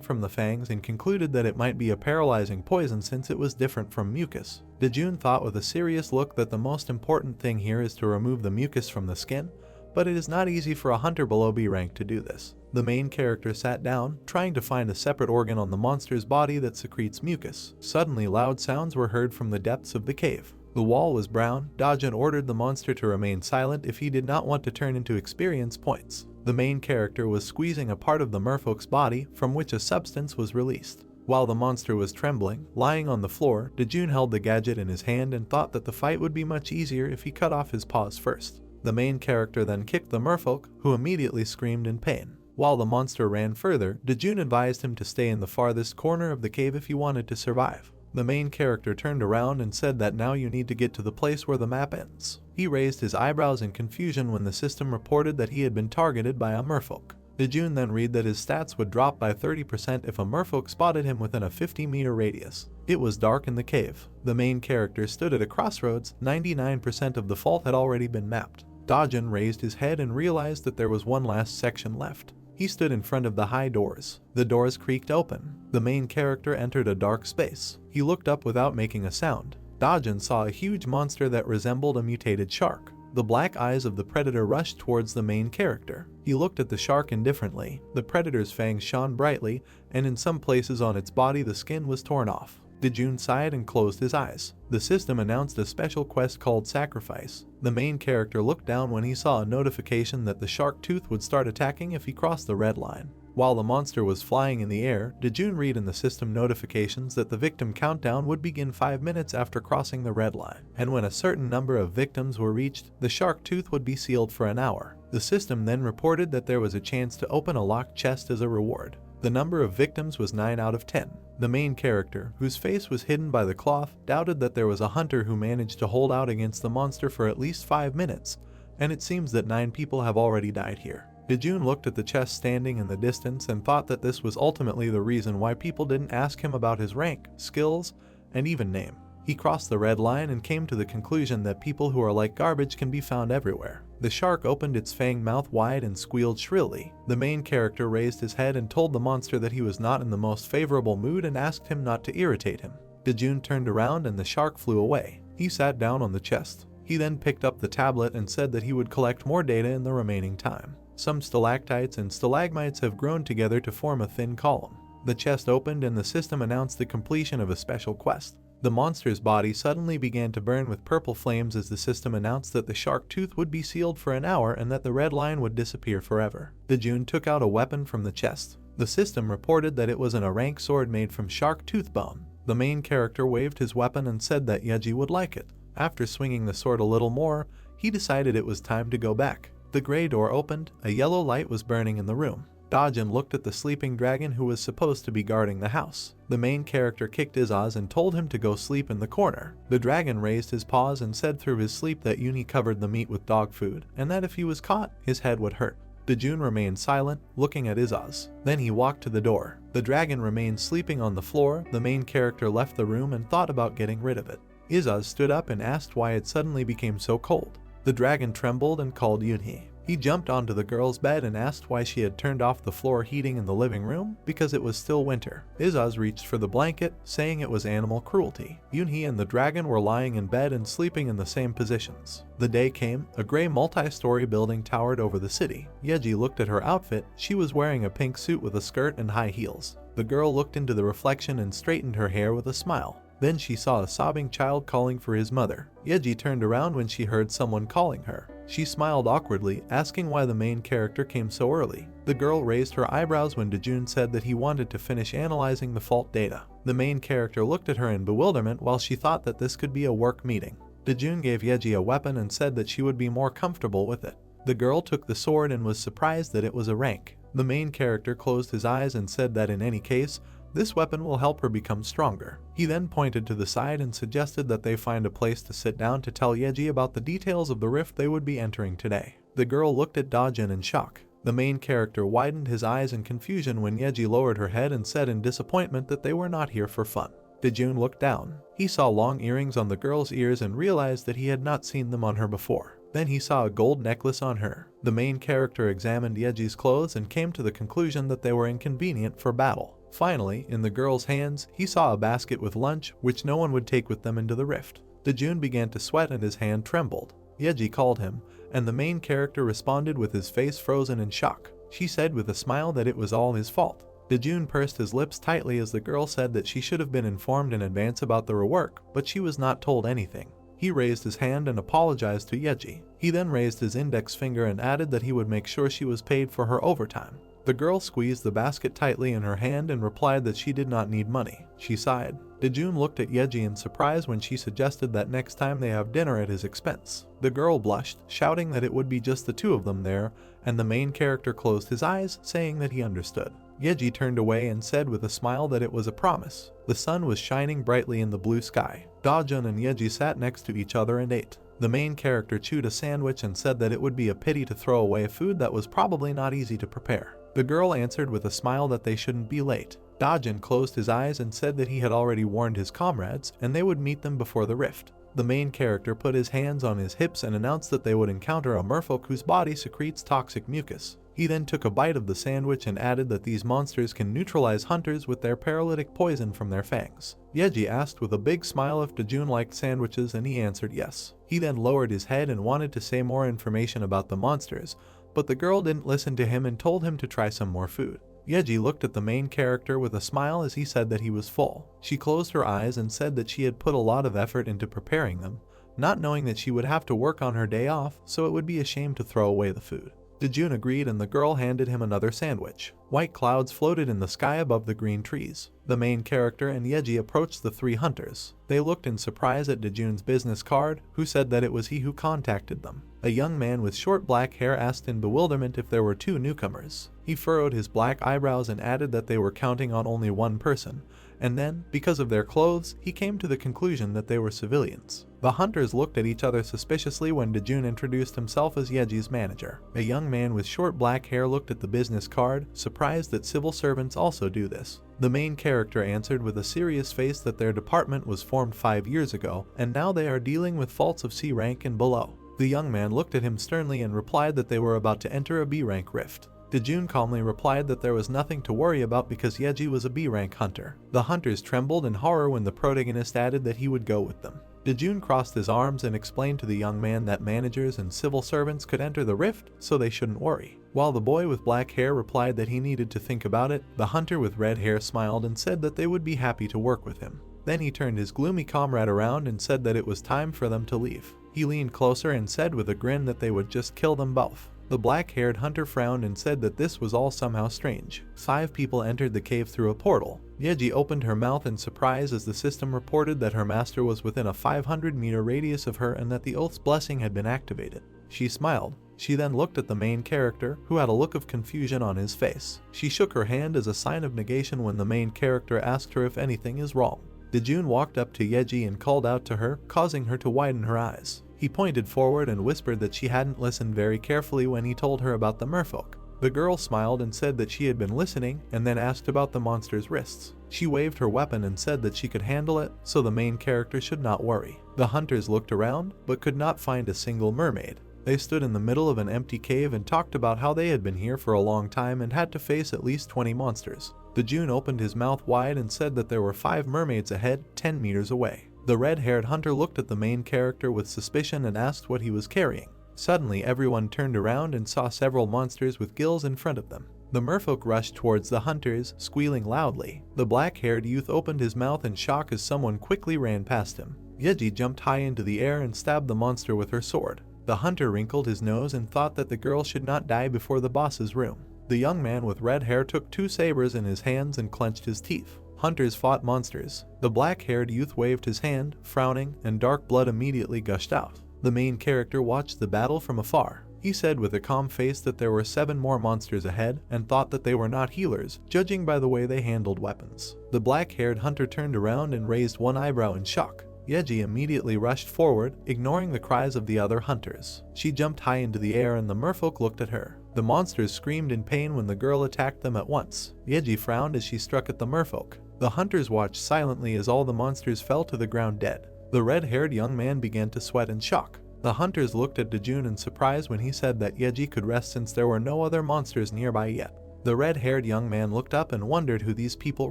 S1: from the fangs and concluded that it might be a paralyzing poison since it was different from mucus. Dojun thought with a serious look that the most important thing here is to remove the mucus from the skin, but it is not easy for a hunter below B rank to do this. The main character sat down, trying to find a separate organ on the monster's body that secretes mucus. Suddenly loud sounds were heard from the depths of the cave. The wall was brown. Dojun ordered the monster to remain silent if he did not want to turn into experience points. The main character was squeezing a part of the merfolk's body from which a substance was released. While the monster was trembling, lying on the floor, Dojun held the gadget in his hand and thought that the fight would be much easier if he cut off his paws first. The main character then kicked the merfolk, who immediately screamed in pain. While the monster ran further, Dojun advised him to stay in the farthest corner of the cave if he wanted to survive. The main character turned around and said that now you need to get to the place where the map ends. He raised his eyebrows in confusion when the system reported that he had been targeted by a merfolk. Dojun then read that his stats would drop by 30% if a merfolk spotted him within a 50-meter radius. It was dark in the cave. The main character stood at a crossroads. 99% of the fault had already been mapped. Dojun raised his head and realized that there was one last section left. He stood in front of the high doors. The doors creaked open. The main character entered a dark space. He looked up without making a sound. Dojun saw a huge monster that resembled a mutated shark. The black eyes of the predator rushed towards the main character. He looked at the shark indifferently. The predator's fangs shone brightly, and in some places on its body the skin was torn off. Dojun sighed and closed his eyes. The system announced a special quest called Sacrifice. The main character looked down when he saw a notification that the shark tooth would start attacking if he crossed the red line. While the monster was flying in the air, Dojun read in the system notifications that the victim countdown would begin 5 minutes after crossing the red line, and when a certain number of victims were reached, the shark tooth would be sealed for an hour. The system then reported that there was a chance to open a locked chest as a reward. The number of victims was 9 out of 10. The main character, whose face was hidden by the cloth, doubted that there was a hunter who managed to hold out against the monster for at least 5 minutes, and it seems that 9 people have already died here. Dojun looked at the chest standing in the distance and thought that this was ultimately the reason why people didn't ask him about his rank, skills, and even name. He crossed the red line and came to the conclusion that people who are like garbage can be found everywhere. The shark opened its fanged mouth wide and squealed shrilly. The main character raised his head and told the monster that he was not in the most favorable mood and asked him not to irritate him. Dojun turned around and the shark flew away. He sat down on the chest. He then picked up the tablet and said that he would collect more data in the remaining time. Some stalactites and stalagmites have grown together to form a thin column. The chest opened and the system announced the completion of a special quest. The monster's body suddenly began to burn with purple flames as the system announced that the shark tooth would be sealed for an hour and that the red line would disappear forever. Dojun took out a weapon from the chest. The system reported that it was an rank sword made from shark tooth bone. The main character waved his weapon and said that Yeji would like it. After swinging the sword a little more, he decided it was time to go back. The gray door opened. A yellow light was burning in the room. Dojun looked at the sleeping dragon who was supposed to be guarding the house. The main character kicked Izaz and told him to go sleep in the corner. The dragon raised his paws and said through his sleep that Yunhee covered the meat with dog food, and that if he was caught, his head would hurt. Dojun remained silent, looking at Izaz. Then he walked to the door. The dragon remained sleeping on the floor. The main character left the room and thought about getting rid of it. Izaz stood up and asked why it suddenly became so cold. The dragon trembled and called Yunhee. He jumped onto the girl's bed and asked why she had turned off the floor heating in the living room, because it was still winter. Izaz reached for the blanket, saying it was animal cruelty. Yunhee and the dragon were lying in bed and sleeping in the same positions. The day came. A gray multi-story building towered over the city. Yeji looked at her outfit. She was wearing a pink suit with a skirt and high heels. The girl looked into the reflection and straightened her hair with a smile. Then she saw a sobbing child calling for his mother. Yeji turned around when she heard someone calling her. She smiled awkwardly, asking why the main character came so early. The girl raised her eyebrows when Dojun said that he wanted to finish analyzing the fault data. The main character looked at her in bewilderment while she thought that this could be a work meeting. Dojun gave Yeji a weapon and said that she would be more comfortable with it. The girl took the sword and was surprised that it was a rank. The main character closed his eyes and said that in any case, this weapon will help her become stronger. He then pointed to the side and suggested that they find a place to sit down to tell Yeji about the details of the rift they would be entering today. The girl looked at Dojun in shock. The main character widened his eyes in confusion when Yeji lowered her head and said in disappointment that they were not here for fun. Dojun looked down. He saw long earrings on the girl's ears and realized that he had not seen them on her before. Then he saw a gold necklace on her. The main character examined Yeji's clothes and came to the conclusion that they were inconvenient for battle. Finally, in the girl's hands, he saw a basket with lunch, which no one would take with them into the rift. Dojun began to sweat and his hand trembled. Yeji called him, and the main character responded with his face frozen in shock. She said with a smile that it was all his fault. Dojun pursed his lips tightly as the girl said that she should have been informed in advance about the rework, but she was not told anything. He raised his hand and apologized to Yeji. He then raised his index finger and added that he would make sure she was paid for her overtime. The girl squeezed the basket tightly in her hand and replied that she did not need money. She sighed. Dojun looked at Yeji in surprise when she suggested that next time they have dinner at his expense. The girl blushed, shouting that it would be just the two of them there, and the main character closed his eyes, saying that he understood. Yeji turned away and said with a smile that it was a promise. The sun was shining brightly in the blue sky. Dojun and Yeji sat next to each other and ate. The main character chewed a sandwich and said that it would be a pity to throw away food that was probably not easy to prepare. The girl answered with a smile that they shouldn't be late. Dojun closed his eyes and said that he had already warned his comrades and they would meet them before the rift. The main character put his hands on his hips and announced that they would encounter a merfolk whose body secretes toxic mucus. He then took a bite of the sandwich and added that these monsters can neutralize hunters with their paralytic poison from their fangs. Yeji asked with a big smile if Dojun liked sandwiches and he answered yes. He then lowered his head and wanted to say more information about the monsters, but the girl didn't listen to him and told him to try some more food. Yeji looked at the main character with a smile as he said that he was full. She closed her eyes and said that she had put a lot of effort into preparing them, not knowing that she would have to work on her day off, so it would be a shame to throw away the food. Dojun agreed and the girl handed him another sandwich. White clouds floated in the sky above the green trees. The main character and Yeji approached the three hunters. They looked in surprise at Dojun's business card, who said that it was he who contacted them. A young man with short black hair asked in bewilderment if there were two newcomers. He furrowed his black eyebrows and added that they were counting on only one person, and then, because of their clothes, he came to the conclusion that they were civilians. The hunters looked at each other suspiciously when Dojun introduced himself as Yeji's manager. A young man with short black hair looked at the business card, surprised that civil servants also do this. The main character answered with a serious face that their department was formed 5 years ago, and now they are dealing with faults of C rank and below. The young man looked at him sternly and replied that they were about to enter a B rank rift. Dojun calmly replied that there was nothing to worry about because Yeji was a B rank hunter. The hunters trembled in horror when the protagonist added that he would go with them. Dojun crossed his arms and explained to the young man that managers and civil servants could enter the rift, so they shouldn't worry. While the boy with black hair replied that he needed to think about it, the hunter with red hair smiled and said that they would be happy to work with him. Then he turned his gloomy comrade around and said that it was time for them to leave. He leaned closer and said with a grin that they would just kill them both. The black-haired hunter frowned and said that this was all somehow strange. 5 people entered the cave through a portal. Yeji opened her mouth in surprise as the system reported that her master was within a 500-meter radius of her and that the oath's blessing had been activated. She smiled. She then looked at the main character, who had a look of confusion on his face. She shook her hand as a sign of negation when the main character asked her if anything is wrong. Dojun walked up to Yeji and called out to her, causing her to widen her eyes. He pointed forward and whispered that she hadn't listened very carefully when he told her about the merfolk. The girl smiled and said that she had been listening, and then asked about the monster's wrists. She waved her weapon and said that she could handle it, so the main character should not worry. The hunters looked around, but could not find a single mermaid. They stood in the middle of an empty cave and talked about how they had been here for a long time and had to face at least 20 monsters. Dojun opened his mouth wide and said that there were 5 mermaids ahead, 10 meters away. The red-haired hunter looked at the main character with suspicion and asked what he was carrying. Suddenly, everyone turned around and saw several monsters with gills in front of them. The merfolk rushed towards the hunters, squealing loudly. The black-haired youth opened his mouth in shock as someone quickly ran past him. Yeji jumped high into the air and stabbed the monster with her sword. The hunter wrinkled his nose and thought that the girl should not die before the boss's room. The young man with red hair took 2 sabers in his hands and clenched his teeth. Hunters fought monsters. The black-haired youth waved his hand, frowning, and dark blood immediately gushed out. The main character watched the battle from afar. He said with a calm face that there were 7 more monsters ahead and thought that they were not healers, judging by the way they handled weapons. The black-haired hunter turned around and raised one eyebrow in shock. Yeji immediately rushed forward, ignoring the cries of the other hunters. She jumped high into the air and the merfolk looked at her. The monsters screamed in pain when the girl attacked them at once. Yeji frowned as she struck at the merfolk. The hunters watched silently as all the monsters fell to the ground dead. The red-haired young man began to sweat in shock. The hunters looked at Dojun in surprise when he said that Yeji could rest since there were no other monsters nearby yet. The red-haired young man looked up and wondered who these people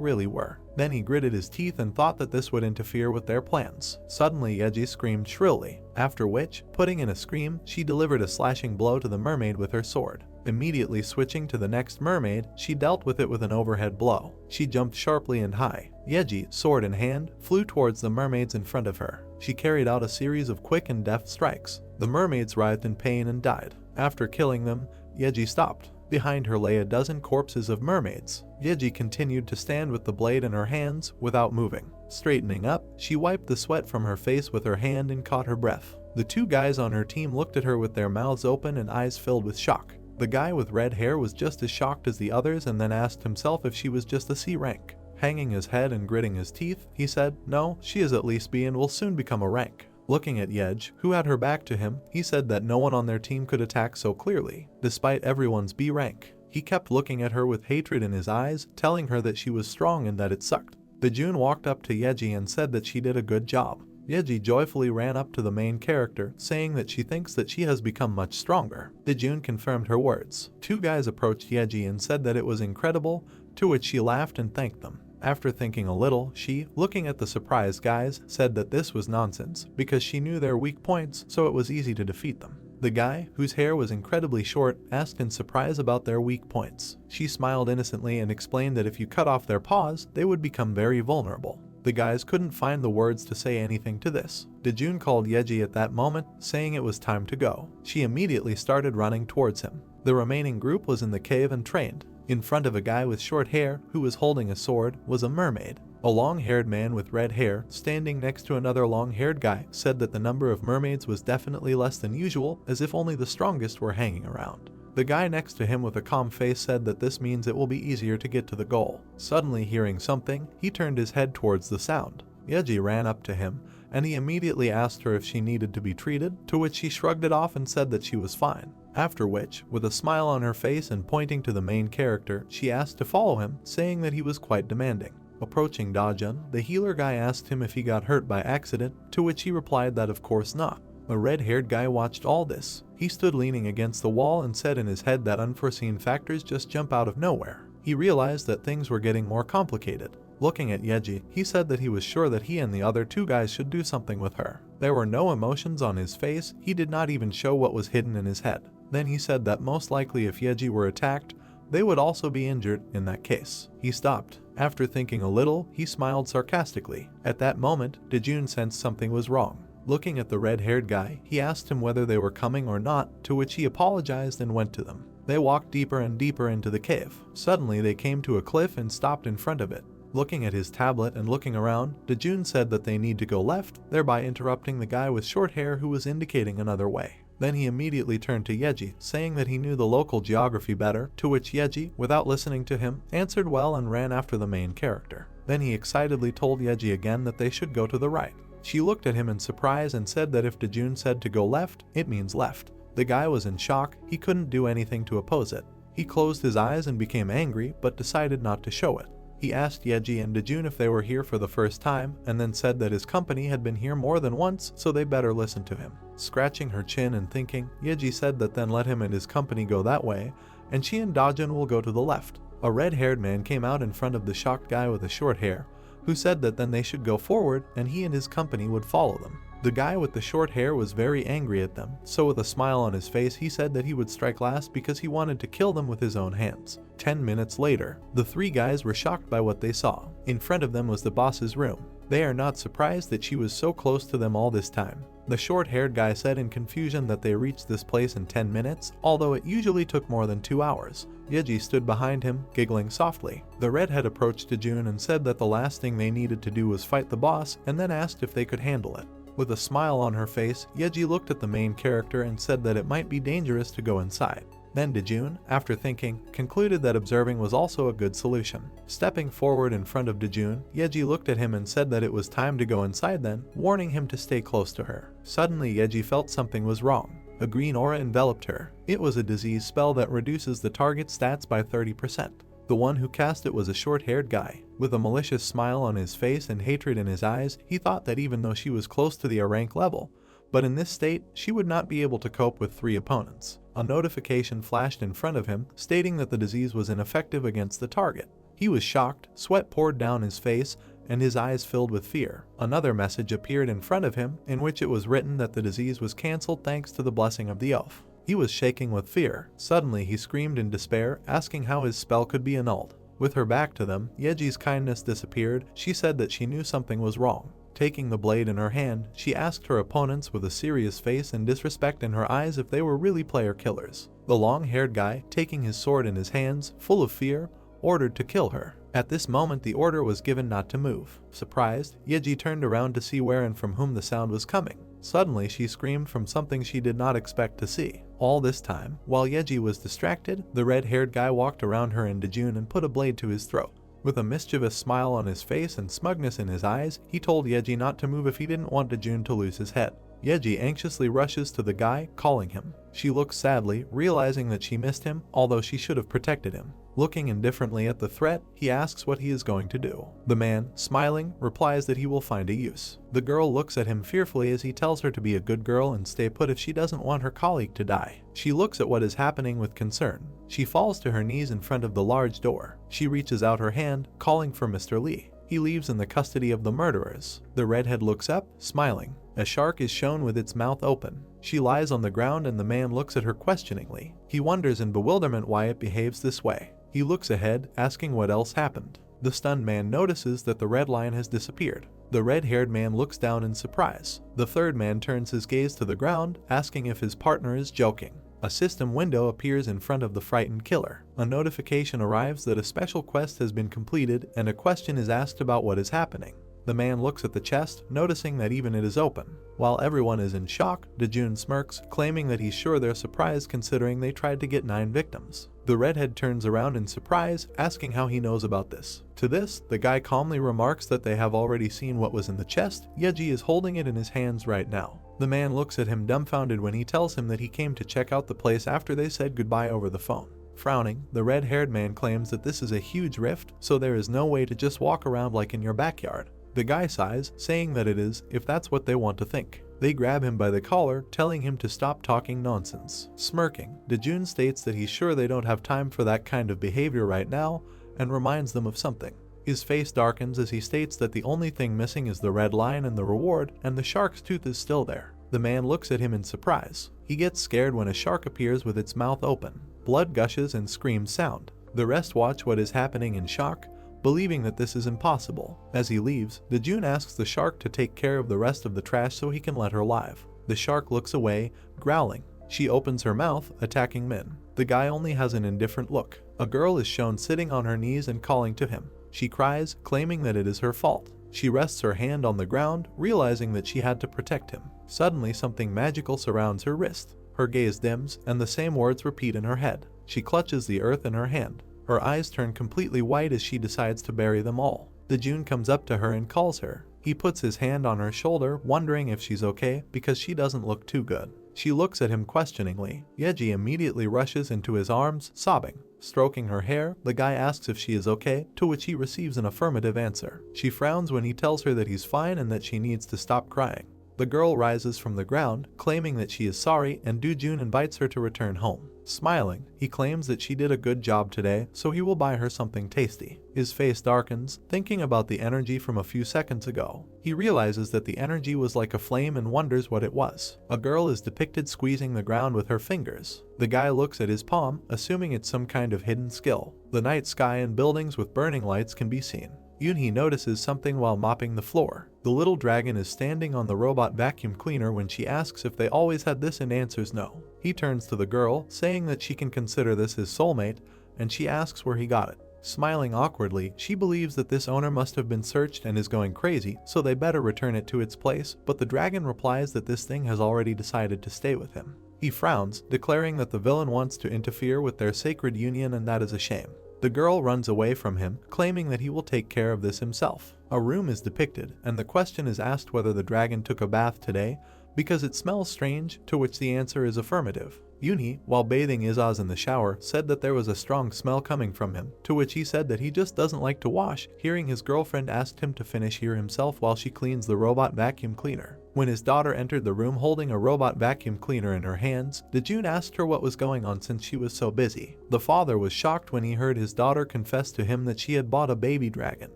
S1: really were. Then he gritted his teeth and thought that this would interfere with their plans. Suddenly Yeji screamed shrilly, after which, putting in a scream, she delivered a slashing blow to the mermaid with her sword. Immediately switching to the next mermaid, she dealt with it with an overhead blow. She jumped sharply and high. Yeji, sword in hand, flew towards the mermaids in front of her. She carried out a series of quick and deft strikes. The mermaids writhed in pain and died. After killing them, Yeji stopped. Behind her lay a dozen corpses of mermaids. Yeji continued to stand with the blade in her hands without moving. Straightening up, she wiped the sweat from her face with her hand and caught her breath. The two guys on her team looked at her with their mouths open and eyes filled with shock. The guy with red hair was just as shocked as the others and then asked himself if she was just a C rank. Hanging his head and gritting his teeth, he said, "No, she is at least B and will soon become a rank." Looking at Yej, who had her back to him, he said that no one on their team could attack so clearly, despite everyone's B rank. He kept looking at her with hatred in his eyes, telling her that she was strong and that it sucked. Dojun walked up to Yeji and said that she did a good job. Yeji joyfully ran up to the main character, saying that she thinks that she has become much stronger. Dojun confirmed her words. Two guys approached Yeji and said that it was incredible, to which she laughed and thanked them. After thinking a little, she, looking at the surprised guys, said that this was nonsense, because she knew their weak points, so it was easy to defeat them. The guy, whose hair was incredibly short, asked in surprise about their weak points. She smiled innocently and explained that if you cut off their paws, they would become very vulnerable. The guys couldn't find the words to say anything to this. Dojun called Yeji at that moment, saying it was time to go. She immediately started running towards him. The remaining group was in the cave and trained. In front of a guy with short hair, who was holding a sword, was a mermaid. A long-haired man with red hair, standing next to another long-haired guy, said that the number of mermaids was definitely less than usual, as if only the strongest were hanging around. The guy next to him with a calm face said that this means it will be easier to get to the goal. Suddenly hearing something, he turned his head towards the sound. Yeji ran up to him, and he immediately asked her if she needed to be treated, to which she shrugged it off and said that she was fine. After which, with a smile on her face and pointing to the main character, she asked to follow him, saying that he was quite demanding. Approaching Dojun, the healer guy asked him if he got hurt by accident, to which he replied that of course not. A red-haired guy watched all this. He stood leaning against the wall and said in his head that unforeseen factors just jump out of nowhere. He realized that things were getting more complicated. Looking at Yeji, he said that he was sure that he and the other two guys should do something with her. There were no emotions on his face, he did not even show what was hidden in his head. Then he said that most likely if Yeji were attacked, they would also be injured in that case. He stopped. After thinking a little, he smiled sarcastically. At that moment, Dojun sensed something was wrong. Looking at the red-haired guy, he asked him whether they were coming or not, to which he apologized and went to them. They walked deeper and deeper into the cave. Suddenly they came to a cliff and stopped in front of it. Looking at his tablet and looking around, Dojun said that they need to go left, thereby interrupting the guy with short hair who was indicating another way. Then he immediately turned to Yeji, saying that he knew the local geography better, to which Yeji, without listening to him, answered well and ran after the main character. Then he excitedly told Yeji again that they should go to the right. She looked at him in surprise and said that if Dojun said to go left, it means left. The guy was in shock, he couldn't do anything to oppose it. He closed his eyes and became angry, but decided not to show it. He asked Yeji and Dojun if they were here for the first time, and then said that his company had been here more than once, so they better listen to him. Scratching her chin and thinking, Yeji said that then let him and his company go that way, and she and Dojun will go to the left. A red-haired man came out in front of the shocked guy with the short hair, who said that then they should go forward and he and his company would follow them. The guy with the short hair was very angry at them, so with a smile on his face he said that he would strike last because he wanted to kill them with his own hands. 10 minutes later, the three guys were shocked by what they saw. In front of them was the boss's room. They are not surprised that she was so close to them all this time. The short-haired guy said in confusion that they reached this place in 10 minutes, although it usually took more than 2 hours. Yeji stood behind him, giggling softly. The redhead approached Dojun and said that the last thing they needed to do was fight the boss, and then asked if they could handle it. With a smile on her face, Yeji looked at the main character and said that it might be dangerous to go inside. Then Dojun, after thinking, concluded that observing was also a good solution. Stepping forward in front of Dojun, Yeji looked at him and said that it was time to go inside then, warning him to stay close to her. Suddenly Yeji felt something was wrong. A green aura enveloped her. It was a disease spell that reduces the target stats by 30%. The one who cast it was a short-haired guy. With a malicious smile on his face and hatred in his eyes, he thought that even though she was close to the A rank level, but in this state, she would not be able to cope with 3 opponents. A notification flashed in front of him, stating that the disease was ineffective against the target. He was shocked, sweat poured down his face, and his eyes filled with fear. Another message appeared in front of him, in which it was written that the disease was cancelled thanks to the blessing of the elf. He was shaking with fear. Suddenly he screamed in despair, asking how his spell could be annulled. With her back to them, Yeji's kindness disappeared. She said that she knew something was wrong. Taking the blade in her hand, she asked her opponents with a serious face and disrespect in her eyes if they were really player killers. The long-haired guy, taking his sword in his hands, full of fear, ordered to kill her. At this moment the order was given not to move. Surprised, Yeji turned around to see where and from whom the sound was coming. Suddenly she screamed from something she did not expect to see. All this time, while Yeji was distracted, the red-haired guy walked around her and Dojun and put a blade to his throat. With a mischievous smile on his face and smugness in his eyes, he told Yeji not to move if he didn't want Dojun to lose his head. Yeji anxiously rushes to the guy, calling him. She looks sadly, realizing that she missed him, although she should have protected him. Looking indifferently at the threat, he asks what he is going to do. The man, smiling, replies that he will find a use. The girl looks at him fearfully as he tells her to be a good girl and stay put if she doesn't want her colleague to die. She looks at what is happening with concern. She falls to her knees in front of the large door. She reaches out her hand, calling for Mr. Lee. He leaves in the custody of the murderers. The redhead looks up, smiling. A shark is shown with its mouth open. She lies on the ground and the man looks at her questioningly. He wonders in bewilderment why it behaves this way. He looks ahead, asking what else happened. The stunned man notices that the red line has disappeared. The red-haired man looks down in surprise. The third man turns his gaze to the ground, asking if his partner is joking. A system window appears in front of the frightened killer. A notification arrives that a special quest has been completed and a question is asked about what is happening. The man looks at the chest, noticing that even it is open. While everyone is in shock, Dojun smirks, claiming that he's sure they're surprised considering they tried to get 9 victims. The redhead turns around in surprise, asking how he knows about this. To this, the guy calmly remarks that they have already seen what was in the chest. Yeji is holding it in his hands right now. The man looks at him dumbfounded when he tells him that he came to check out the place after they said goodbye over the phone. Frowning, the red-haired man claims that this is a huge rift, so there is no way to just walk around like in your backyard. The guy sighs, saying that it is, if that's what they want to think. They grab him by the collar, telling him to stop talking nonsense. Smirking, Dojun states that he's sure they don't have time for that kind of behavior right now, and reminds them of something. His face darkens as he states that the only thing missing is the red line and the reward, and the shark's tooth is still there. The man looks at him in surprise. He gets scared when a shark appears with its mouth open. Blood gushes and screams sound. The rest watch what is happening in shock, believing that this is impossible. As he leaves, Dojun asks the shark to take care of the rest of the trash so he can let her live. The shark looks away, growling. She opens her mouth, attacking Min. The guy only has an indifferent look. A girl is shown sitting on her knees and calling to him. She cries, claiming that it is her fault. She rests her hand on the ground, realizing that she had to protect him. Suddenly something magical surrounds her wrist. Her gaze dims, and the same words repeat in her head. She clutches the earth in her hand. Her eyes turn completely white as she decides to bury them all. Dojun comes up to her and calls her. He puts his hand on her shoulder, wondering if she's okay because she doesn't look too good. She looks at him questioningly. Yeji immediately rushes into his arms, sobbing. Stroking her hair, the guy asks if she is okay, to which he receives an affirmative answer. She frowns when he tells her that he's fine and that she needs to stop crying. The girl rises from the ground, claiming that she is sorry, and Dojun invites her to return home. Smiling, he claims that she did a good job today, so he will buy her something tasty. His face darkens, thinking about the energy from a few seconds ago. He realizes that the energy was like a flame and wonders what it was. A girl is depicted squeezing the ground with her fingers. The guy looks at his palm, assuming it's some kind of hidden skill. The night sky and buildings with burning lights can be seen. Yunhee notices something while mopping the floor. The little dragon is standing on the robot vacuum cleaner when she asks if they always had this and answers no. He turns to the girl, saying that she can consider this his soulmate, and she asks where he got it. Smiling awkwardly, she believes that this owner must have been searched and is going crazy, so they better return it to its place, but the dragon replies that this thing has already decided to stay with him. He frowns, declaring that the villain wants to interfere with their sacred union and that is a shame. The girl runs away from him, claiming that he will take care of this himself. A room is depicted, and the question is asked whether the dragon took a bath today, because it smells strange, to which the answer is affirmative. Yunhee, while bathing Izaz in the shower, said that there was a strong smell coming from him, to which he said that he just doesn't like to wash, hearing his girlfriend asked him to finish here himself while she cleans the robot vacuum cleaner. When his daughter entered the room holding a robot vacuum cleaner in her hands, Dojun asked her what was going on since she was so busy. The father was shocked when he heard his daughter confess to him that she had bought a baby dragon.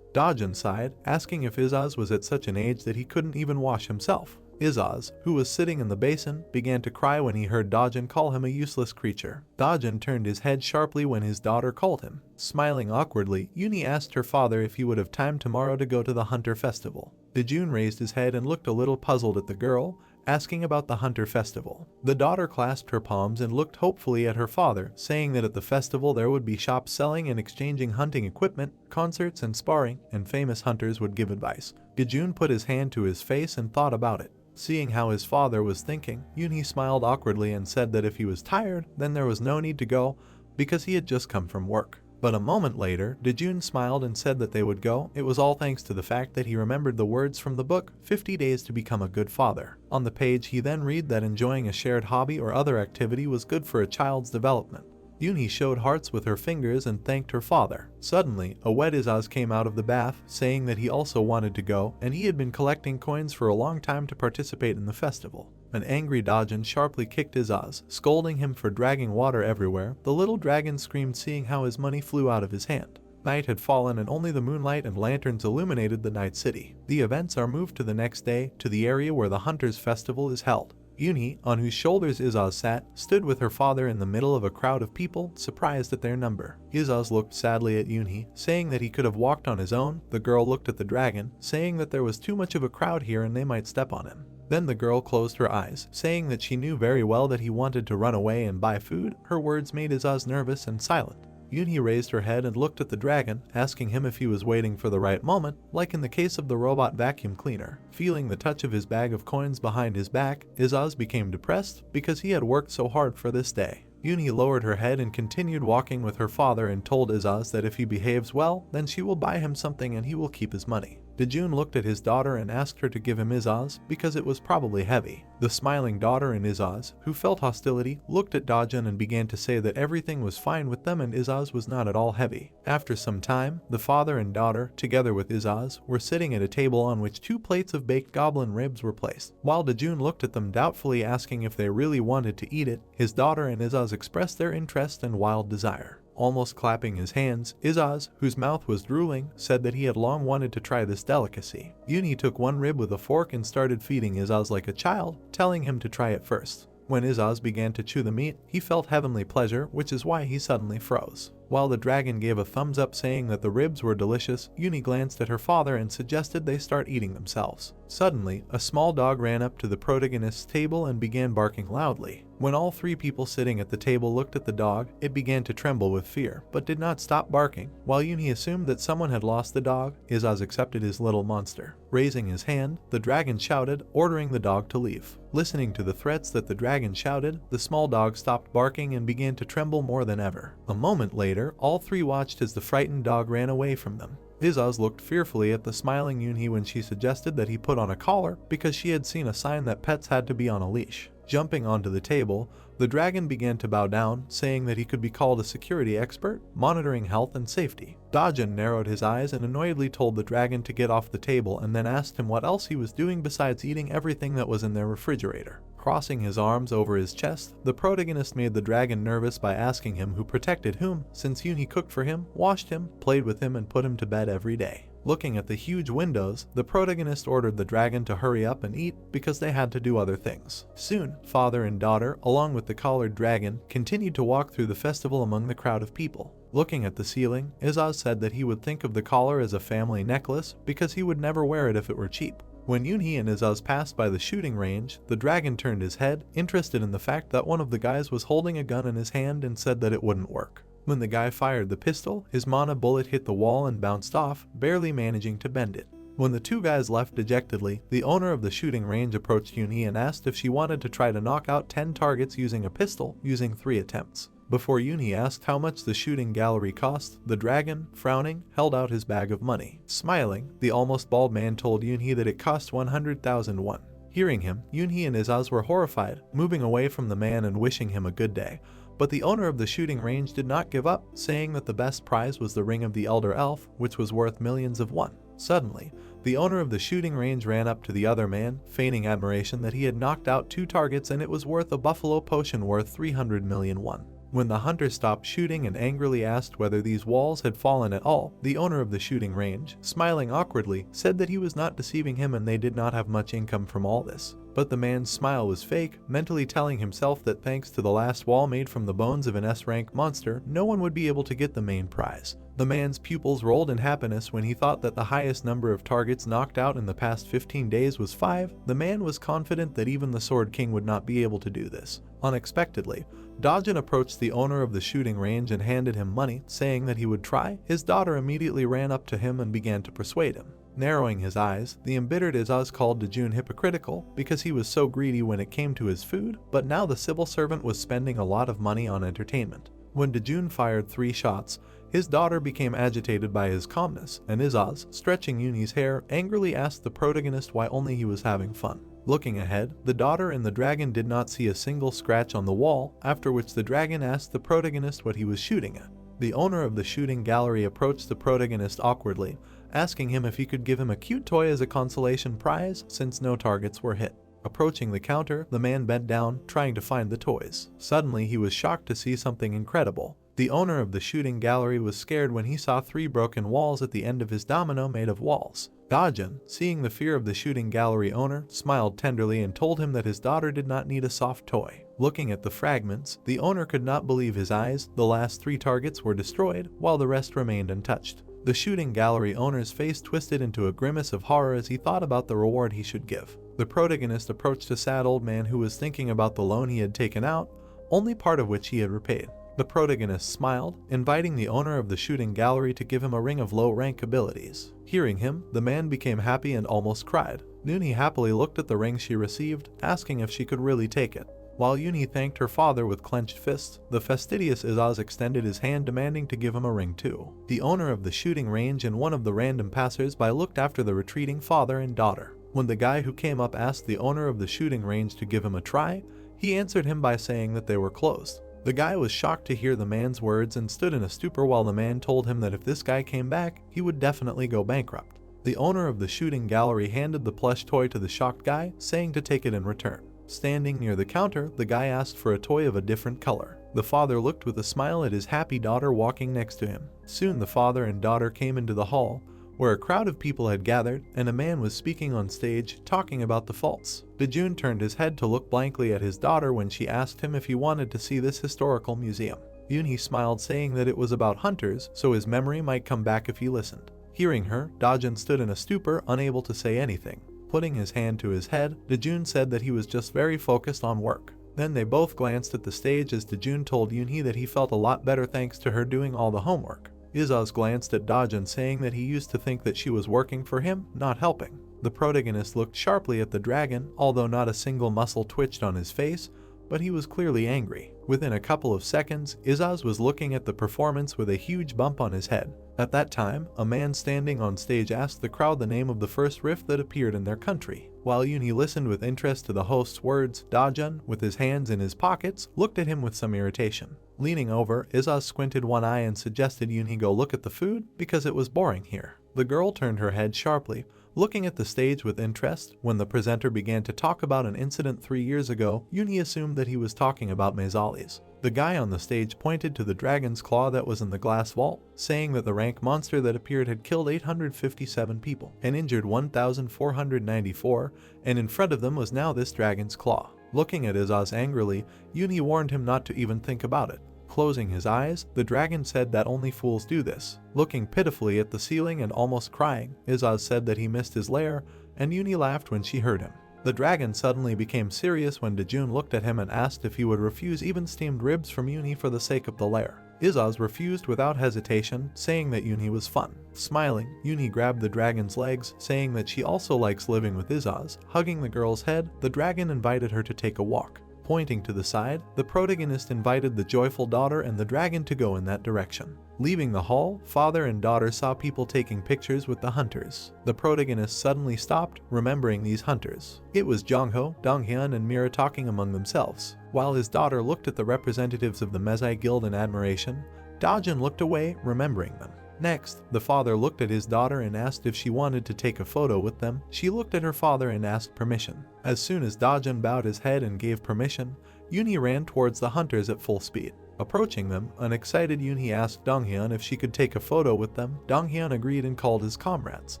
S1: Dojun sighed, asking if Izaz was at such an age that he couldn't even wash himself. Izaz, who was sitting in the basin, began to cry when he heard Dojun call him a useless creature. Dojun turned his head sharply when his daughter called him. Smiling awkwardly, Yunhee asked her father if he would have time tomorrow to go to the Hunter Festival. Dojun raised his head and looked a little puzzled at the girl, asking about the Hunter Festival. The daughter clasped her palms and looked hopefully at her father, saying that at the festival there would be shops selling and exchanging hunting equipment, concerts and sparring, and famous hunters would give advice. Dojun put his hand to his face and thought about it. Seeing how his father was thinking, Yunhee smiled awkwardly and said that if he was tired, then there was no need to go, because he had just come from work. But a moment later, Dojun smiled and said that they would go. It was all thanks to the fact that he remembered the words from the book, 50 Days to Become a Good Father. On the page he then read that enjoying a shared hobby or other activity was good for a child's development. Yunhee showed hearts with her fingers and thanked her father. Suddenly, a wet Izaz came out of the bath, saying that he also wanted to go, and he had been collecting coins for a long time to participate in the festival. An angry Dojun sharply kicked Izaz, scolding him for dragging water everywhere. The little dragon screamed seeing how his money flew out of his hand. Night had fallen and only the moonlight and lanterns illuminated the night city. The events are moved to the next day, to the area where the Hunters Festival is held. Yunhee, on whose shoulders Izaz sat, stood with her father in the middle of a crowd of people, surprised at their number. Izaz looked sadly at Yunhee, saying that he could have walked on his own. The girl looked at the dragon, saying that there was too much of a crowd here and they might step on him. Then the girl closed her eyes, saying that she knew very well that he wanted to run away and buy food. Her words made Izaz nervous and silent. Yunhee raised her head and looked at the dragon, asking him if he was waiting for the right moment, like in the case of the robot vacuum cleaner. Feeling the touch of his bag of coins behind his back, Izaz became depressed because he had worked so hard for this day. Yunhee lowered her head and continued walking with her father and told Izaz that if he behaves well, then she will buy him something and he will keep his money. Dojun looked at his daughter and asked her to give him Izaz because it was probably heavy. The smiling daughter and Izaz, who felt hostility, looked at Dojun and began to say that everything was fine with them and Izaz was not at all heavy. After some time, the father and daughter, together with Izaz, were sitting at a table on which 2 plates of baked goblin ribs were placed. While Dojun looked at them doubtfully asking if they really wanted to eat it, his daughter and Izaz expressed their interest and wild desire. Almost clapping his hands, Izaz, whose mouth was drooling, said that he had long wanted to try this delicacy. Yunhee took 1 rib with a fork and started feeding Izaz like a child, telling him to try it first. When Izaz began to chew the meat, he felt heavenly pleasure, which is why he suddenly froze. While the dragon gave a thumbs up saying that the ribs were delicious, Yunhee glanced at her father and suggested they start eating themselves. Suddenly, a small dog ran up to the protagonist's table and began barking loudly. When all 3 people sitting at the table looked at the dog, it began to tremble with fear, but did not stop barking. While Yunhee assumed that someone had lost the dog, Izaz accepted his little monster. Raising his hand, the dragon shouted, ordering the dog to leave. Listening to the threats that the dragon shouted, the small dog stopped barking and began to tremble more than ever. A moment later, all 3 watched as the frightened dog ran away from them. Izaz looked fearfully at the smiling Yunhee when she suggested that he put on a collar because she had seen a sign that pets had to be on a leash. Jumping onto the table, the dragon began to bow down, saying that he could be called a security expert, monitoring health and safety. Dojun narrowed his eyes and annoyedly told the dragon to get off the table and then asked him what else he was doing besides eating everything that was in their refrigerator. Crossing his arms over his chest, the protagonist made the dragon nervous by asking him who protected whom, since Yunhee cooked for him, washed him, played with him and put him to bed every day. Looking at the huge windows, the protagonist ordered the dragon to hurry up and eat because they had to do other things. Soon, father and daughter, along with the collared dragon, continued to walk through the festival among the crowd of people. Looking at the ceiling, Izaz said that he would think of the collar as a family necklace because he would never wear it if it were cheap. When Yunhee and Izaz passed by the shooting range, the dragon turned his head, interested in the fact that one of the guys was holding a gun in his hand and said that it wouldn't work. When the guy fired the pistol, his mana bullet hit the wall and bounced off, barely managing to bend it. When the 2 guys left dejectedly, the owner of the shooting range approached Yunhee and asked if she wanted to try to knock out 10 targets using a pistol, using 3 attempts. Before Yunhee asked how much the shooting gallery cost, the dragon, frowning, held out his bag of money. Smiling, the almost bald man told Yunhee that it cost 100,000 won. Hearing him, Yunhee and Izaz were horrified, moving away from the man and wishing him a good day. But the owner of the shooting range did not give up, saying that the best prize was the ring of the elder elf, which was worth millions of won. Suddenly, the owner of the shooting range ran up to the other man, feigning admiration that he had knocked out 2 targets and it was worth a buffalo potion worth 300 million won. When the hunter stopped shooting and angrily asked whether these walls had fallen at all, the owner of the shooting range, smiling awkwardly, said that he was not deceiving him and they did not have much income from all this. But the man's smile was fake, mentally telling himself that thanks to the last wall made from the bones of an S-rank monster, no one would be able to get the main prize. The man's pupils rolled in happiness when he thought that the highest number of targets knocked out in the past 15 days was 5. The man was confident that even the Sword King would not be able to do this. Unexpectedly, Dojun approached the owner of the shooting range and handed him money, saying that he would try. His daughter immediately ran up to him and began to persuade him. Narrowing his eyes, the embittered Izaz called Dojun hypocritical because he was so greedy when it came to his food, but now the civil servant was spending a lot of money on entertainment. When Dojun fired 3 shots, his daughter became agitated by his calmness, and Izaz, stretching Yunhee's hair, angrily asked the protagonist why only he was having fun. Looking ahead, the daughter and the dragon did not see a single scratch on the wall, after which the dragon asked the protagonist what he was shooting at. The owner of the shooting gallery approached the protagonist awkwardly, asking him if he could give him a cute toy as a consolation prize since no targets were hit. Approaching the counter, the man bent down, trying to find the toys. Suddenly, he was shocked to see something incredible. The owner of the shooting gallery was scared when he saw 3 broken walls at the end of his domino made of walls. Dojun, seeing the fear of the shooting gallery owner, smiled tenderly and told him that his daughter did not need a soft toy. Looking at the fragments, the owner could not believe his eyes. The last 3 targets were destroyed, while the rest remained untouched. The shooting gallery owner's face twisted into a grimace of horror as he thought about the reward he should give. The protagonist approached a sad old man who was thinking about the loan he had taken out, only part of which he had repaid. The protagonist smiled, inviting the owner of the shooting gallery to give him a ring of low-rank abilities. Hearing him, the man became happy and almost cried. Yunhee happily looked at the ring she received, asking if she could really take it. While Yunhee thanked her father with clenched fists, the fastidious Izaz extended his hand demanding to give him a ring too. The owner of the shooting range and one of the random passers-by looked after the retreating father and daughter. When the guy who came up asked the owner of the shooting range to give him a try, he answered him by saying that they were closed. The guy was shocked to hear the man's words and stood in a stupor while the man told him that if this guy came back, he would definitely go bankrupt. The owner of the shooting gallery handed the plush toy to the shocked guy, saying to take it in return. Standing near the counter, the guy asked for a toy of a different color. The father looked with a smile at his happy daughter walking next to him. Soon the father and daughter came into the hall, where a crowd of people had gathered, and a man was speaking on stage, talking about the faults. Dojun turned his head to look blankly at his daughter when she asked him if he wanted to see this historical museum. Yunhee smiled, saying that it was about hunters, so his memory might come back if he listened. Hearing her, Dojun stood in a stupor, unable to say anything. Putting his hand to his head, Dojun said that he was just very focused on work. Then they both glanced at the stage as Dojun told Yunhee that he felt a lot better thanks to her doing all the homework. Izaz glanced at Dojun, saying that he used to think that she was working for him, not helping. The protagonist looked sharply at the dragon, although not a single muscle twitched on his face, but he was clearly angry. Within a couple of seconds, Izaz was looking at the performance with a huge bump on his head. At that time, a man standing on stage asked the crowd the name of the first rift that appeared in their country. While Yunhee listened with interest to the host's words, Dojun, with his hands in his pockets, looked at him with some irritation. Leaning over, Izaz squinted one eye and suggested Yunhee go look at the food, because it was boring here. The girl turned her head sharply, looking at the stage with interest. When the presenter began to talk about an incident 3 years ago, Yunhee assumed that he was talking about Mezalis. The guy on the stage pointed to the dragon's claw that was in the glass vault, saying that the rank monster that appeared had killed 857 people and injured 1,494, and in front of them was now this dragon's claw. Looking at Izaz angrily, Yunhee warned him not to even think about it. Closing his eyes, the dragon said that only fools do this. Looking pitifully at the ceiling and almost crying, Izaz said that he missed his lair, and Yunhee laughed when she heard him. The dragon suddenly became serious when Dojun looked at him and asked if he would refuse even steamed ribs from Yunhee for the sake of the lair. Izaz refused without hesitation, saying that Yunhee was fun. Smiling, Yunhee grabbed the dragon's legs, saying that she also likes living with Izaz. Hugging the girl's head, the dragon invited her to take a walk. Pointing to the side, the protagonist invited the joyful daughter and the dragon to go in that direction. Leaving the hall, father and daughter saw people taking pictures with the hunters. The protagonist suddenly stopped, remembering these hunters. It was Jongho, Donghyun, and Mira talking among themselves. While his daughter looked at the representatives of the Mezai Guild in admiration, Dojun looked away, remembering them. Next, the father looked at his daughter and asked if she wanted to take a photo with them. She looked at her father and asked permission. As soon as Dojun bowed his head and gave permission, Yunhee ran towards the hunters at full speed. Approaching them, an excited Yunhee asked Donghyun if she could take a photo with them. Donghyun agreed and called his comrades.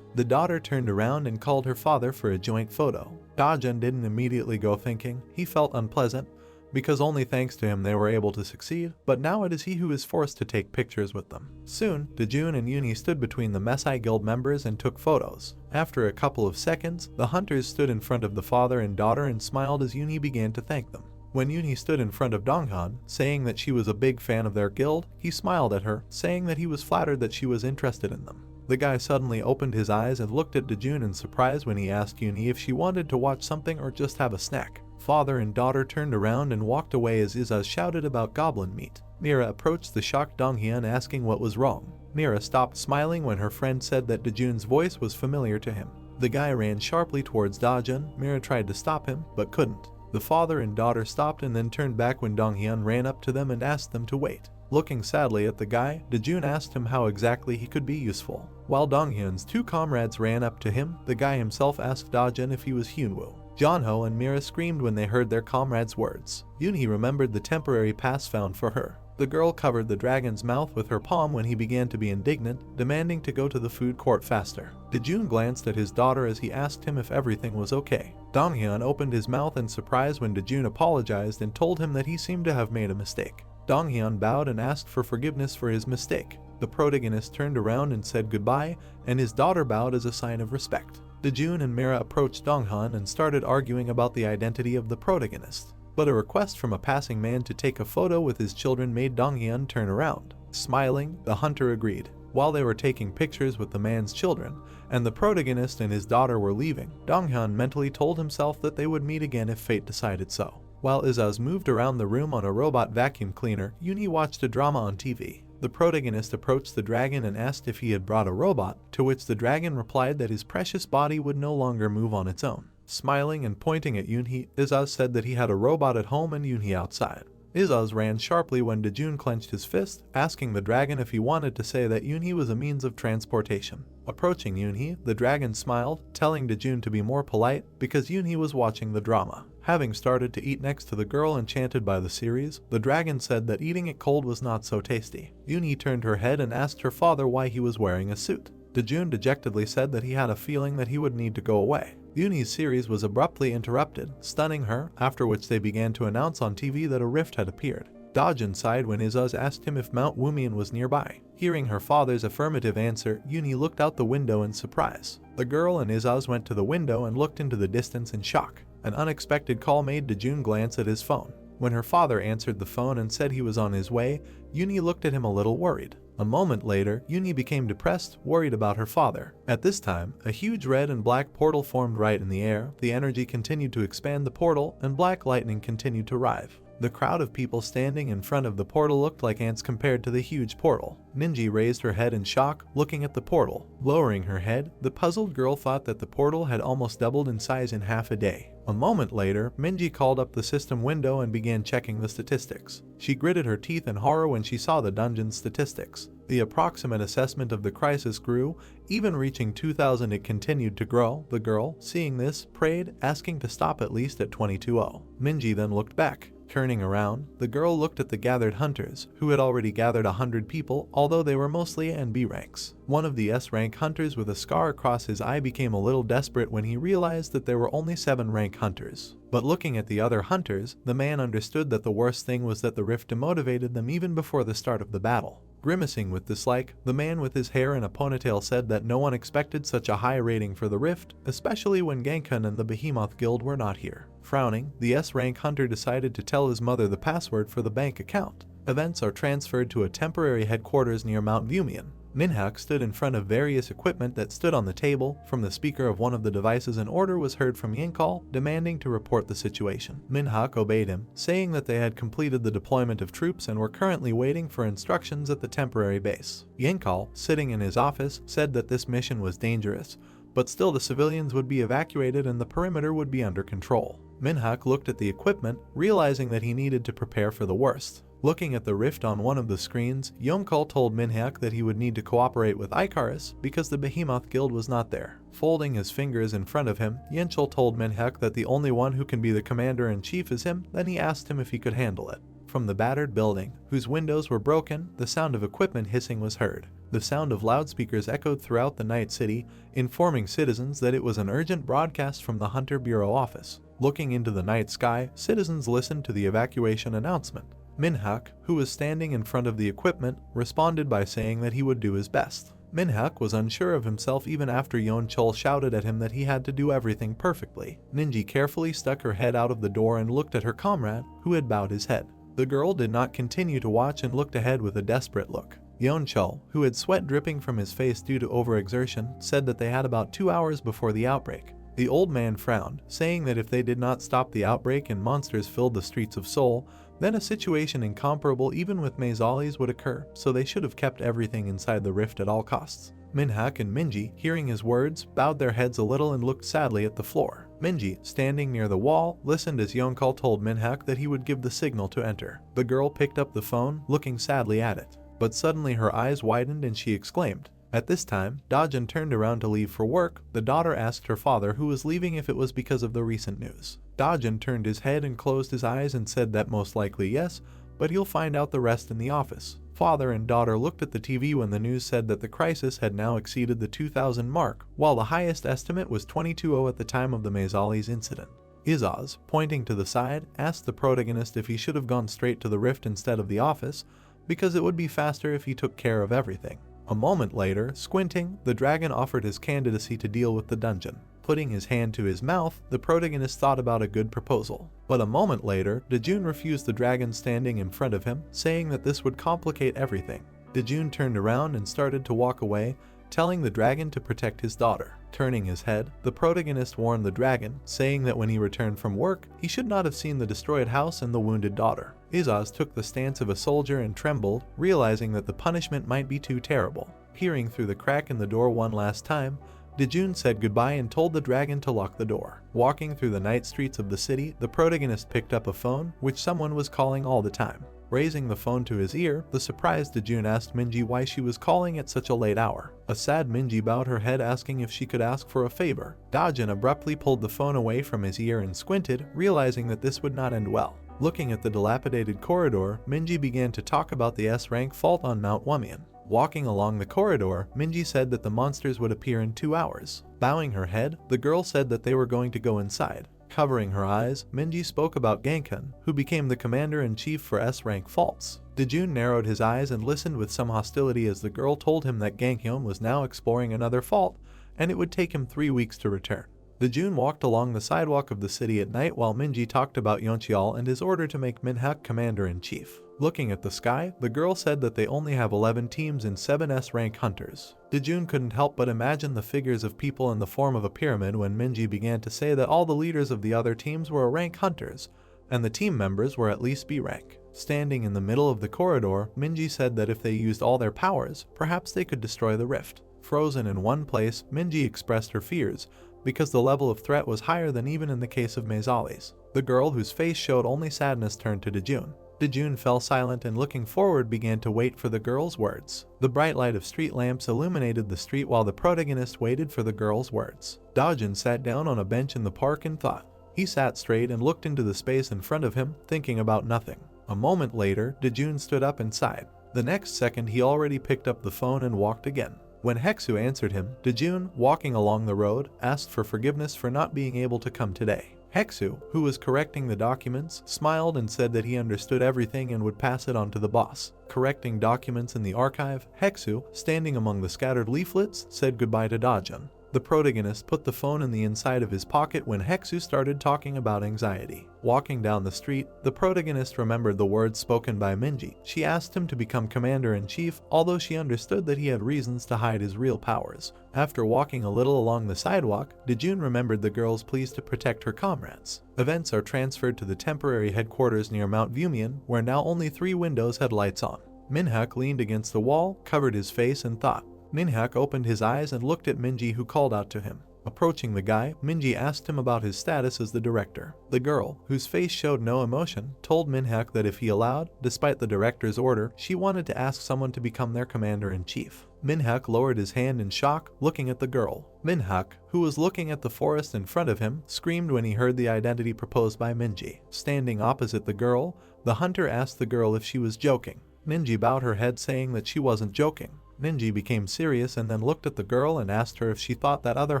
S1: The daughter turned around and called her father for a joint photo. Dojun didn't immediately go thinking. He felt unpleasant, because only thanks to him they were able to succeed, but now it is he who is forced to take pictures with them. Soon, Dojun and Yunhee stood between the Mesai Guild members and took photos. After a couple of seconds, the hunters stood in front of the father and daughter and smiled as Yunhee began to thank them. When Yunhee stood in front of Donghyun, saying that she was a big fan of their guild, he smiled at her, saying that he was flattered that she was interested in them. The guy suddenly opened his eyes and looked at Dojun in surprise when he asked Yunhee if she wanted to watch something or just have a snack. Father and daughter turned around and walked away as Izaz shouted about goblin meat. Mira approached the shocked Donghyun asking what was wrong. Mira stopped smiling when her friend said that Dojun's voice was familiar to him. The guy ran sharply towards Dojun. Mira tried to stop him, but couldn't. The father and daughter stopped and then turned back when Donghyun ran up to them and asked them to wait. Looking sadly at the guy, Dojun asked him how exactly he could be useful. While Donghyun's two comrades ran up to him, the guy himself asked Dojun if he was Hyunwoo. Jeonho and Mira screamed when they heard their comrades' words. Yunhee remembered the temporary pass found for her. The girl covered the dragon's mouth with her palm when he began to be indignant, demanding to go to the food court faster. Dojun glanced at his daughter as he asked him if everything was okay. Donghyun opened his mouth in surprise when Dojun apologized and told him that he seemed to have made a mistake. Donghyun bowed and asked for forgiveness for his mistake. The protagonist turned around and said goodbye, and his daughter bowed as a sign of respect. Dojun and Mira approached Donghyun and started arguing about the identity of the protagonist. But a request from a passing man to take a photo with his children made Donghyun turn around. Smiling, the hunter agreed. While they were taking pictures with the man's children, and the protagonist and his daughter were leaving, Donghyun mentally told himself that they would meet again if fate decided so. While Izaz moved around the room on a robot vacuum cleaner, Yunhee watched a drama on TV. The protagonist approached the dragon and asked if he had brought a robot, to which the dragon replied that his precious body would no longer move on its own. Smiling and pointing at Yunhee, Izaz said that he had a robot at home and Yunhee outside. Izaz ran sharply when Dojun clenched his fist, asking the dragon if he wanted to say that Yunhee was a means of transportation. Approaching Yunhee, the dragon smiled, telling Dojun to be more polite because Yunhee was watching the drama. Having started to eat next to the girl enchanted by the series, the dragon said that eating it cold was not so tasty. Yunhee turned her head and asked her father why he was wearing a suit. Dojun dejectedly said that he had a feeling that he would need to go away. Yunhee's series was abruptly interrupted, stunning her, after which they began to announce on TV that a rift had appeared. Dojun sighed when Izaz asked him if Mount Wumian was nearby. Hearing her father's affirmative answer, Yunhee looked out the window in surprise. The girl and Izaz went to the window and looked into the distance in shock. An unexpected call made Dojun glance at his phone. When her father answered the phone and said he was on his way, Yunhee looked at him a little worried. A moment later, Yunhee became depressed, worried about her father. At this time, a huge red and black portal formed right in the air, the energy continued to expand the portal, and black lightning continued to rive. The crowd of people standing in front of the portal looked like ants compared to the huge portal. Minji raised her head in shock, looking at the portal. Lowering her head, the puzzled girl thought that the portal had almost doubled in size in half a day. A moment later, Minji called up the system window and began checking the statistics. She gritted her teeth in horror when she saw the dungeon's statistics. The approximate assessment of the crisis grew, even reaching 2,000. It continued to grow. The girl, seeing this, prayed, asking to stop at least at 22,000. Minji then looked back. Turning around, the girl looked at the gathered hunters, who had already gathered 100 people, although they were mostly A and B ranks. One of the S-rank hunters with a scar across his eye became a little desperate when he realized that there were only 7-rank hunters. But looking at the other hunters, the man understood that the worst thing was that the rift demotivated them even before the start of the battle. Grimacing with dislike, the man with his hair in a ponytail said that no one expected such a high rating for the rift, especially when Genkun and the Behemoth Guild were not here. Frowning, the S-rank hunter decided to tell his mother the password for the bank account. Events are transferred to a temporary headquarters near Mount Wumian. Minhyuk stood in front of various equipment that stood on the table. From the speaker of one of the devices, an order was heard from Yenkal, demanding to report the situation. Minhyuk obeyed him, saying that they had completed the deployment of troops and were currently waiting for instructions at the temporary base. Yenkal, sitting in his office, said that this mission was dangerous, but still the civilians would be evacuated and the perimeter would be under control. Minhyuk looked at the equipment, realizing that he needed to prepare for the worst. Looking at the rift on one of the screens, Yenkal told Minhyuk that he would need to cooperate with Icarus because the Behemoth Guild was not there. Folding his fingers in front of him, Yenkal told Minhyuk that the only one who can be the commander-in-chief is him, then he asked him if he could handle it. From the battered building, whose windows were broken, the sound of equipment hissing was heard. The sound of loudspeakers echoed throughout the night city, informing citizens that it was an urgent broadcast from the Hunter Bureau office. Looking into the night sky, citizens listened to the evacuation announcement. Minhyuk, who was standing in front of the equipment, responded by saying that he would do his best. Minhyuk was unsure of himself even after Yeonchul shouted at him that he had to do everything perfectly. Ninji carefully stuck her head out of the door and looked at her comrade, who had bowed his head. The girl did not continue to watch and looked ahead with a desperate look. Yeonchul, who had sweat dripping from his face due to overexertion, said that they had about 2 hours before the outbreak. The old man frowned, saying that if they did not stop the outbreak and monsters filled the streets of Seoul, then a situation incomparable even with Maisalis would occur, so they should have kept everything inside the rift at all costs. Minhyuk and Minji, hearing his words, bowed their heads a little and looked sadly at the floor. Minji, standing near the wall, listened as Yeonchul told Minhyuk that he would give the signal to enter. The girl picked up the phone, looking sadly at it. But suddenly her eyes widened and she exclaimed. At this time, Dojun turned around to leave for work. The daughter asked her father who was leaving if it was because of the recent news. Dojun turned his head and closed his eyes and said that most likely yes, but he'll find out the rest in the office. Father and daughter looked at the TV when the news said that the crisis had now exceeded the 2,000 mark, while the highest estimate was 22,000 at the time of the Maisalis incident. Izaz, pointing to the side, asked the protagonist if he should have gone straight to the rift instead of the office, because it would be faster if he took care of everything. A moment later, squinting, the dragon offered his candidacy to deal with the dungeon. Putting his hand to his mouth, the protagonist thought about a good proposal. But a moment later, Dojun refused the dragon standing in front of him, saying that this would complicate everything. Dojun turned around and started to walk away, telling the dragon to protect his daughter. Turning his head, the protagonist warned the dragon, saying that when he returned from work, he should not have seen the destroyed house and the wounded daughter. Izaz took the stance of a soldier and trembled, realizing that the punishment might be too terrible. Peering through the crack in the door one last time, Dojun said goodbye and told the dragon to lock the door. Walking through the night streets of the city, the protagonist picked up a phone, which someone was calling all the time. Raising the phone to his ear, the surprised Dojun asked Minji why she was calling at such a late hour. A sad Minji bowed her head asking if she could ask for a favor. Dojun abruptly pulled the phone away from his ear and squinted, realizing that this would not end well. Looking at the dilapidated corridor, Minji began to talk about the S-rank fault on Mount Wamian. Walking along the corridor, Minji said that the monsters would appear in 2 hours. Bowing her head, the girl said that they were going to go inside. Covering her eyes, Minji spoke about Gankan, who became the commander-in-chief for S-rank faults. Dojun narrowed his eyes and listened with some hostility as the girl told him that Ganghyun was now exploring another fault, and it would take him 3 weeks to return. Dojun walked along the sidewalk of the city at night while Minji talked about Yeoncheol and his order to make Minhyuk commander-in-chief. Looking at the sky, the girl said that they only have 11 teams and 7 S-rank hunters. Dojun couldn't help but imagine the figures of people in the form of a pyramid when Minji began to say that all the leaders of the other teams were rank hunters, and the team members were at least B rank. Standing in the middle of the corridor, Minji said that if they used all their powers, perhaps they could destroy the rift. Frozen in one place, Minji expressed her fears, because the level of threat was higher than even in the case of Maisalis. The girl, whose face showed only sadness, turned to Dojun. Dojun fell silent and looking forward began to wait for the girl's words. The bright light of street lamps illuminated the street while the protagonist waited for the girl's words. Dojun sat down on a bench in the park and thought. He sat straight and looked into the space in front of him, thinking about nothing. A moment later, Dojun stood up and sighed. The next second he already picked up the phone and walked again. When Heksu answered him, Dojun, walking along the road, asked for forgiveness for not being able to come today. Heksu, who was correcting the documents, smiled and said that he understood everything and would pass it on to the boss. Correcting documents in the archive, Heksu, standing among the scattered leaflets, said goodbye to Dojun. The protagonist put the phone in the inside of his pocket when Heksu started talking about anxiety. Walking down the street, the protagonist remembered the words spoken by Minji. She asked him to become commander-in-chief, although she understood that he had reasons to hide his real powers. After walking a little along the sidewalk, Dojun remembered the girl's pleas to protect her comrades. Events are transferred to the temporary headquarters near Mount Wamian, where now only 3 windows had lights on. Minhyuk leaned against the wall, covered his face and thought. Minhyuk opened his eyes and looked at Minji, who called out to him. Approaching the guy, Minji asked him about his status as the director. The girl, whose face showed no emotion, told Minhyuk that if he allowed, despite the director's order, she wanted to ask someone to become their commander-in-chief. Minhyuk lowered his hand in shock, looking at the girl. Minhyuk, who was looking at the forest in front of him, screamed when he heard the identity proposed by Minji. Standing opposite the girl, the hunter asked the girl if she was joking. Minji bowed her head, saying that she wasn't joking. Minji became serious and then looked at the girl and asked her if she thought that other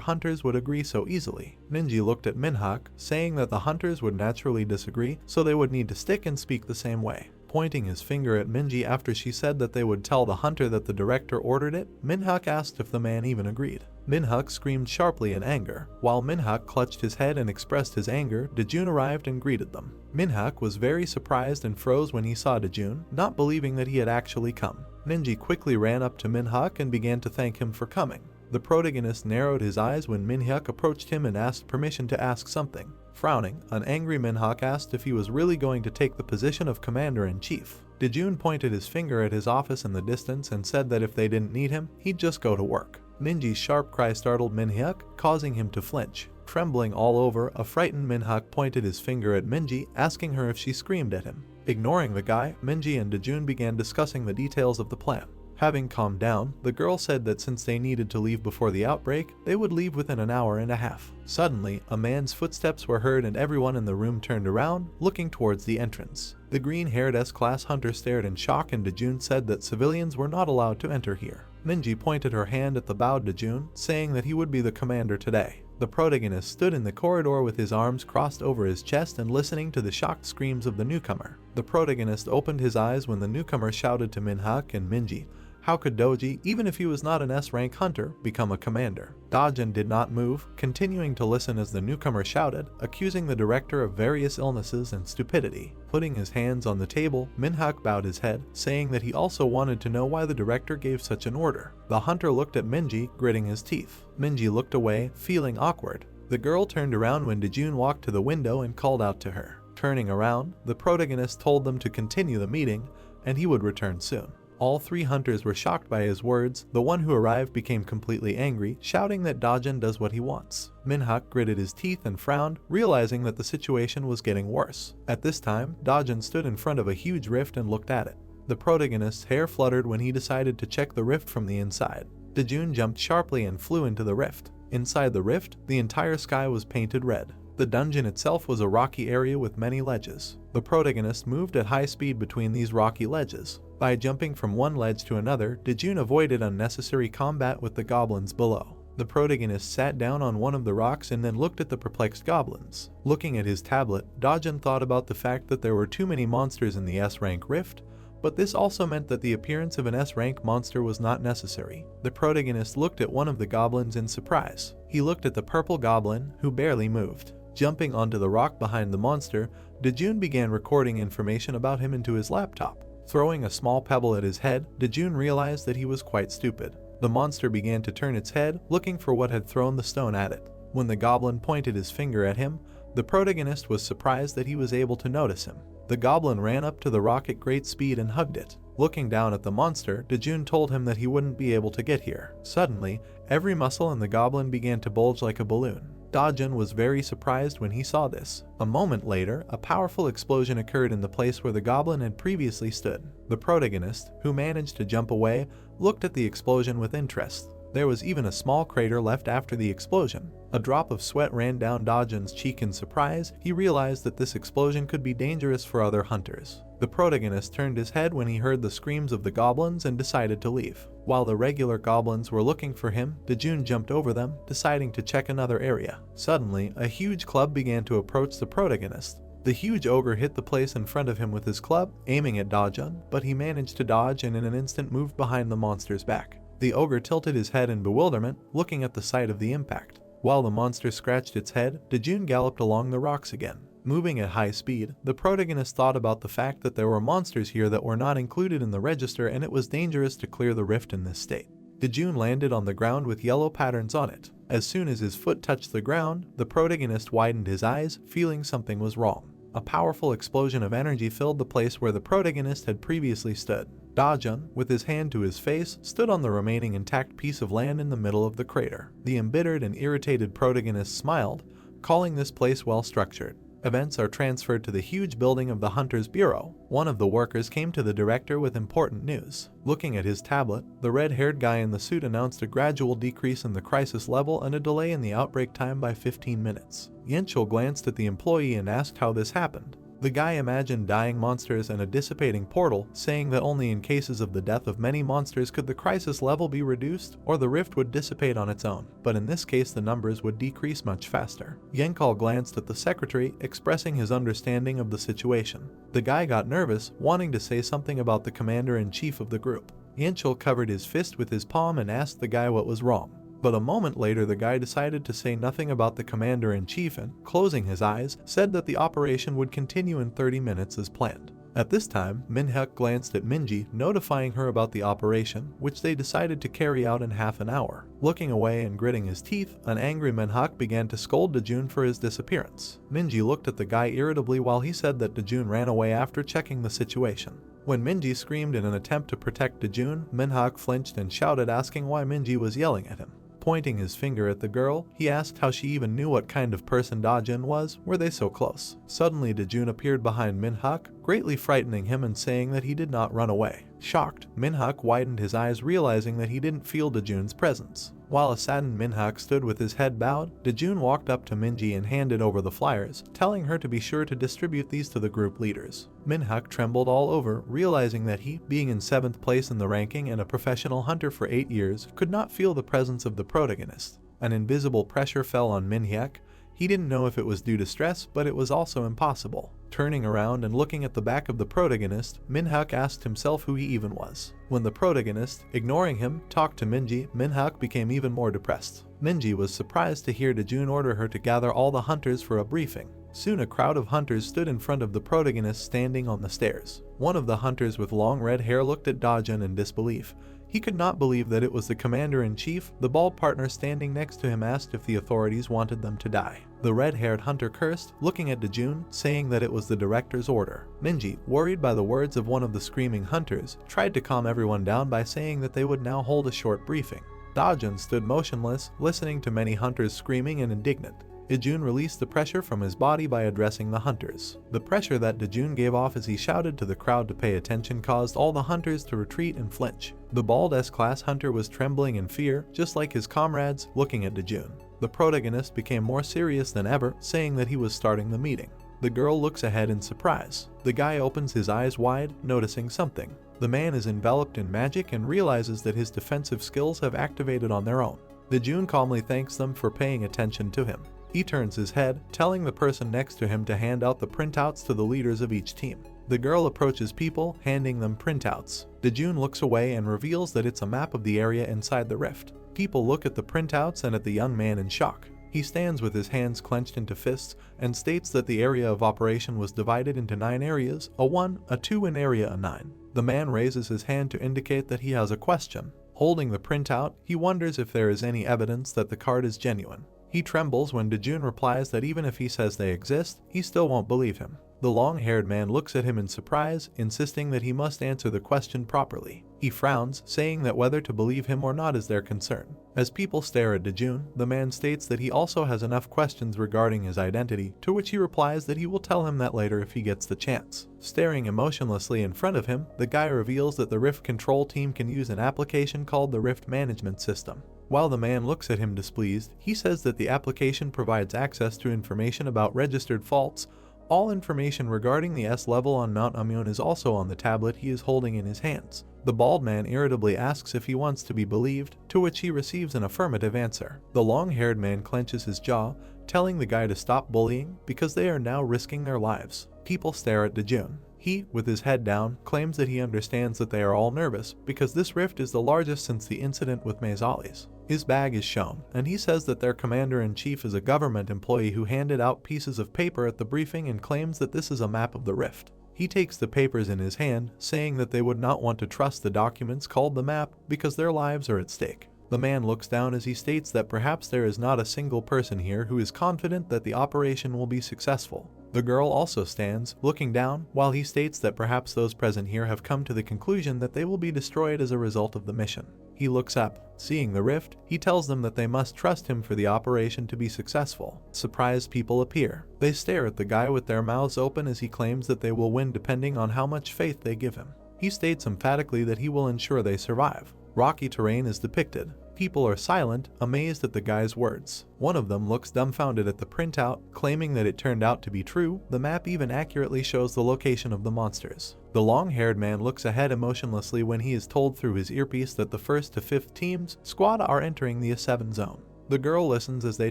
S1: hunters would agree so easily. Minji looked at Minhyuk, saying that the hunters would naturally disagree, so they would need to stick and speak the same way. Pointing his finger at Minji after she said that they would tell the hunter that the director ordered it, Minhyuk asked if the man even agreed. Minhyuk screamed sharply in anger. While Minhyuk clutched his head and expressed his anger, Dojun arrived and greeted them. Minhyuk was very surprised and froze when he saw Dojun, not believing that he had actually come. Minji quickly ran up to Minhyuk and began to thank him for coming. The protagonist narrowed his eyes when Minhyuk approached him and asked permission to ask something. Frowning, an angry Minhyuk asked if he was really going to take the position of commander-in-chief. Dojun pointed his finger at his office in the distance and said that if they didn't need him, he'd just go to work. Minji's sharp cry startled Minhyuk, causing him to flinch. Trembling all over, a frightened Minhyuk pointed his finger at Minji, asking her if she screamed at him. Ignoring the guy, Minji and Dojun began discussing the details of the plan. Having calmed down, the girl said that since they needed to leave before the outbreak, they would leave within an hour and a half. Suddenly, a man's footsteps were heard and everyone in the room turned around, looking towards the entrance. The green-haired S-class hunter stared in shock and Dojun said that civilians were not allowed to enter here. Minji pointed her hand at the bowed Dojun, saying that he would be the commander today. The protagonist stood in the corridor with his arms crossed over his chest and listening to the shocked screams of the newcomer. The protagonist opened his eyes when the newcomer shouted to Minhyuk and Minji, "How could Doji, even if he was not an S-rank hunter, become a commander?" Dojun did not move, continuing to listen as the newcomer shouted, accusing the director of various illnesses and stupidity. Putting his hands on the table, Minhyuk bowed his head, saying that he also wanted to know why the director gave such an order. The hunter looked at Minji, gritting his teeth. Minji looked away, feeling awkward. The girl turned around when Dojun walked to the window and called out to her. Turning around, the protagonist told them to continue the meeting, and he would return soon. All three hunters were shocked by his words. The one who arrived became completely angry, shouting that Dojun does what he wants. Minhyuk gritted his teeth and frowned, realizing that the situation was getting worse. At this time, Dojun stood in front of a huge rift and looked at it. The protagonist's hair fluttered when he decided to check the rift from the inside. Dojun jumped sharply and flew into the rift. Inside the rift, the entire sky was painted red. The dungeon itself was a rocky area with many ledges. The protagonist moved at high speed between these rocky ledges. By jumping from one ledge to another, Dojun avoided unnecessary combat with the goblins below. The protagonist sat down on one of the rocks and then looked at the perplexed goblins. Looking at his tablet, Dojun thought about the fact that there were too many monsters in the S-rank rift, but this also meant that the appearance of an S-rank monster was not necessary. The protagonist looked at one of the goblins in surprise. He looked at the purple goblin, who barely moved. Jumping onto the rock behind the monster, Dojun began recording information about him into his laptop. Throwing a small pebble at his head, Dojun realized that he was quite stupid. The monster began to turn its head, looking for what had thrown the stone at it. When the goblin pointed his finger at him, the protagonist was surprised that he was able to notice him. The goblin ran up to the rock at great speed and hugged it. Looking down at the monster, Dojun told him that he wouldn't be able to get here. Suddenly, every muscle in the goblin began to bulge like a balloon. Dojun was very surprised when he saw this. A moment later, a powerful explosion occurred in the place where the goblin had previously stood. The protagonist, who managed to jump away, looked at the explosion with interest. There was even a small crater left after the explosion. A drop of sweat ran down Dojun's cheek in surprise. He realized that this explosion could be dangerous for other hunters. The protagonist turned his head when he heard the screams of the goblins and decided to leave. While the regular goblins were looking for him, Dojun jumped over them, deciding to check another area. Suddenly, a huge club began to approach the protagonist. The huge ogre hit the place in front of him with his club, aiming at Dojun, but he managed to dodge and in an instant moved behind the monster's back. The ogre tilted his head in bewilderment, looking at the site of the impact. While the monster scratched its head, Dojun galloped along the rocks again. Moving at high speed, the protagonist thought about the fact that there were monsters here that were not included in the register and it was dangerous to clear the rift in this state. Dojun landed on the ground with yellow patterns on it. As soon as his foot touched the ground, the protagonist widened his eyes, feeling something was wrong. A powerful explosion of energy filled the place where the protagonist had previously stood. Dojun, with his hand to his face, stood on the remaining intact piece of land in the middle of the crater. The embittered and irritated protagonist smiled, calling this place well structured. events are transferred to the huge building of the Hunter's Bureau. One of the workers came to the director with important news. Looking at his tablet, the red-haired guy in the suit announced a gradual decrease in the crisis level and a delay in the outbreak time by 15 minutes. Yunhee glanced at the employee and asked how this happened. The guy imagined dying monsters and a dissipating portal, saying that only in cases of the death of many monsters could the crisis level be reduced, or the rift would dissipate on its own, but in this case the numbers would decrease much faster. Yunhee glanced at the secretary, expressing his understanding of the situation. The guy got nervous, wanting to say something about the commander-in-chief of the group. Yunhee covered his fist with his palm and asked the guy what was wrong. But a moment later the guy decided to say nothing about the commander-in-chief and, closing his eyes, said that the operation would continue in 30 minutes as planned. At this time, Minhyuk glanced at Minji, notifying her about the operation, which they decided to carry out in half an hour. Looking away and gritting his teeth, an angry Minhyuk began to scold Dojun for his disappearance. Minji looked at the guy irritably while he said that Dojun ran away after checking the situation. When Minji screamed in an attempt to protect Dojun, Minhyuk flinched and shouted, asking why Minji was yelling at him. Pointing his finger at the girl, he asked how she even knew what kind of person Dojun was. Were they so close? Suddenly Dojun appeared behind Minhyuk, greatly frightening him and saying that he did not run away. Shocked, Minhyuk widened his eyes, realizing that he didn't feel Dojun's presence. While a saddened Minhyuk stood with his head bowed, Dojun walked up to Minji and handed over the flyers, telling her to be sure to distribute these to the group leaders. Minhyuk trembled all over, realizing that he, being in 7th place in the ranking and a professional hunter for 8 years, could not feel the presence of the protagonist. An invisible pressure fell on Minhyuk. He didn't know if it was due to stress, but it was also impossible. Turning around and looking at the back of the protagonist, Minhyuk asked himself who he even was. When the protagonist, ignoring him, talked to Minji, Minhyuk became even more depressed. Minji was surprised to hear Dojun order her to gather all the hunters for a briefing. Soon a crowd of hunters stood in front of the protagonist standing on the stairs. One of the hunters with long red hair looked at Dojun in disbelief. He could not believe that it was the commander-in-chief. The bald partner standing next to him asked if the authorities wanted them to die. The red-haired hunter cursed, looking at Dojun, saying that it was the director's order. Minji, worried by the words of one of the screaming hunters, tried to calm everyone down by saying that they would now hold a short briefing. Dojun stood motionless, listening to many hunters screaming and indignant. Dojun released the pressure from his body by addressing the hunters. The pressure that Dojun gave off as he shouted to the crowd to pay attention caused all the hunters to retreat and flinch. The bald S-class hunter was trembling in fear, just like his comrades, looking at Dojun. The protagonist became more serious than ever, saying that he was starting the meeting. The girl looks ahead in surprise. The guy opens his eyes wide, noticing something. The man is enveloped in magic and realizes that his defensive skills have activated on their own. Dojun calmly thanks them for paying attention to him. He turns his head, telling the person next to him to hand out the printouts to the leaders of each team. The girl approaches people, handing them printouts. Dojun looks away and reveals that it's a map of the area inside the rift. People look at the printouts and at the young man in shock. He stands with his hands clenched into fists and states that the area of operation was divided into 9 areas, a 1, a 2 and area a 9. The man raises his hand to indicate that he has a question. Holding the printout, he wonders if there is any evidence that the card is genuine. He trembles when Dojun replies that even if he says they exist, he still won't believe him. The long-haired man looks at him in surprise, insisting that he must answer the question properly. He frowns, saying that whether to believe him or not is their concern. As people stare at Dojun, the man states that he also has enough questions regarding his identity, to which he replies that he will tell him that later if he gets the chance. Staring emotionlessly in front of him, the guy reveals that the Rift control team can use an application called the Rift Management System. While the man looks at him displeased, he says that the application provides access to information about registered faults. All information regarding the S level on Mount Amun is also on the tablet he is holding in his hands. The bald man irritably asks if he wants to be believed, to which he receives an affirmative answer. The long-haired man clenches his jaw, telling the guy to stop bullying because they are now risking their lives. People stare at Dojun. He, with his head down, claims that he understands that they are all nervous because this rift is the largest since the incident with Maisali's. His bag is shown, and he says that their commander-in-chief is a government employee who handed out pieces of paper at the briefing and claims that this is a map of the rift. He takes the papers in his hand, saying that they would not want to trust the documents called the map because their lives are at stake. The man looks down as he states that perhaps there is not a single person here who is confident that the operation will be successful. The girl also stands, looking down, while he states that perhaps those present here have come to the conclusion that they will be destroyed as a result of the mission. He looks up. Seeing the rift, he tells them that they must trust him for the operation to be successful. Surprised people appear. They stare at the guy with their mouths open as he claims that they will win depending on how much faith they give him. He states emphatically that he will ensure they survive. Rocky terrain is depicted. People are silent, amazed at the guy's words. One of them looks dumbfounded at the printout, claiming that it turned out to be true. The map even accurately shows the location of the monsters. The long-haired man looks ahead emotionlessly when he is told through his earpiece that the 1st to 5th teams squad are entering the A7 zone. The girl listens as they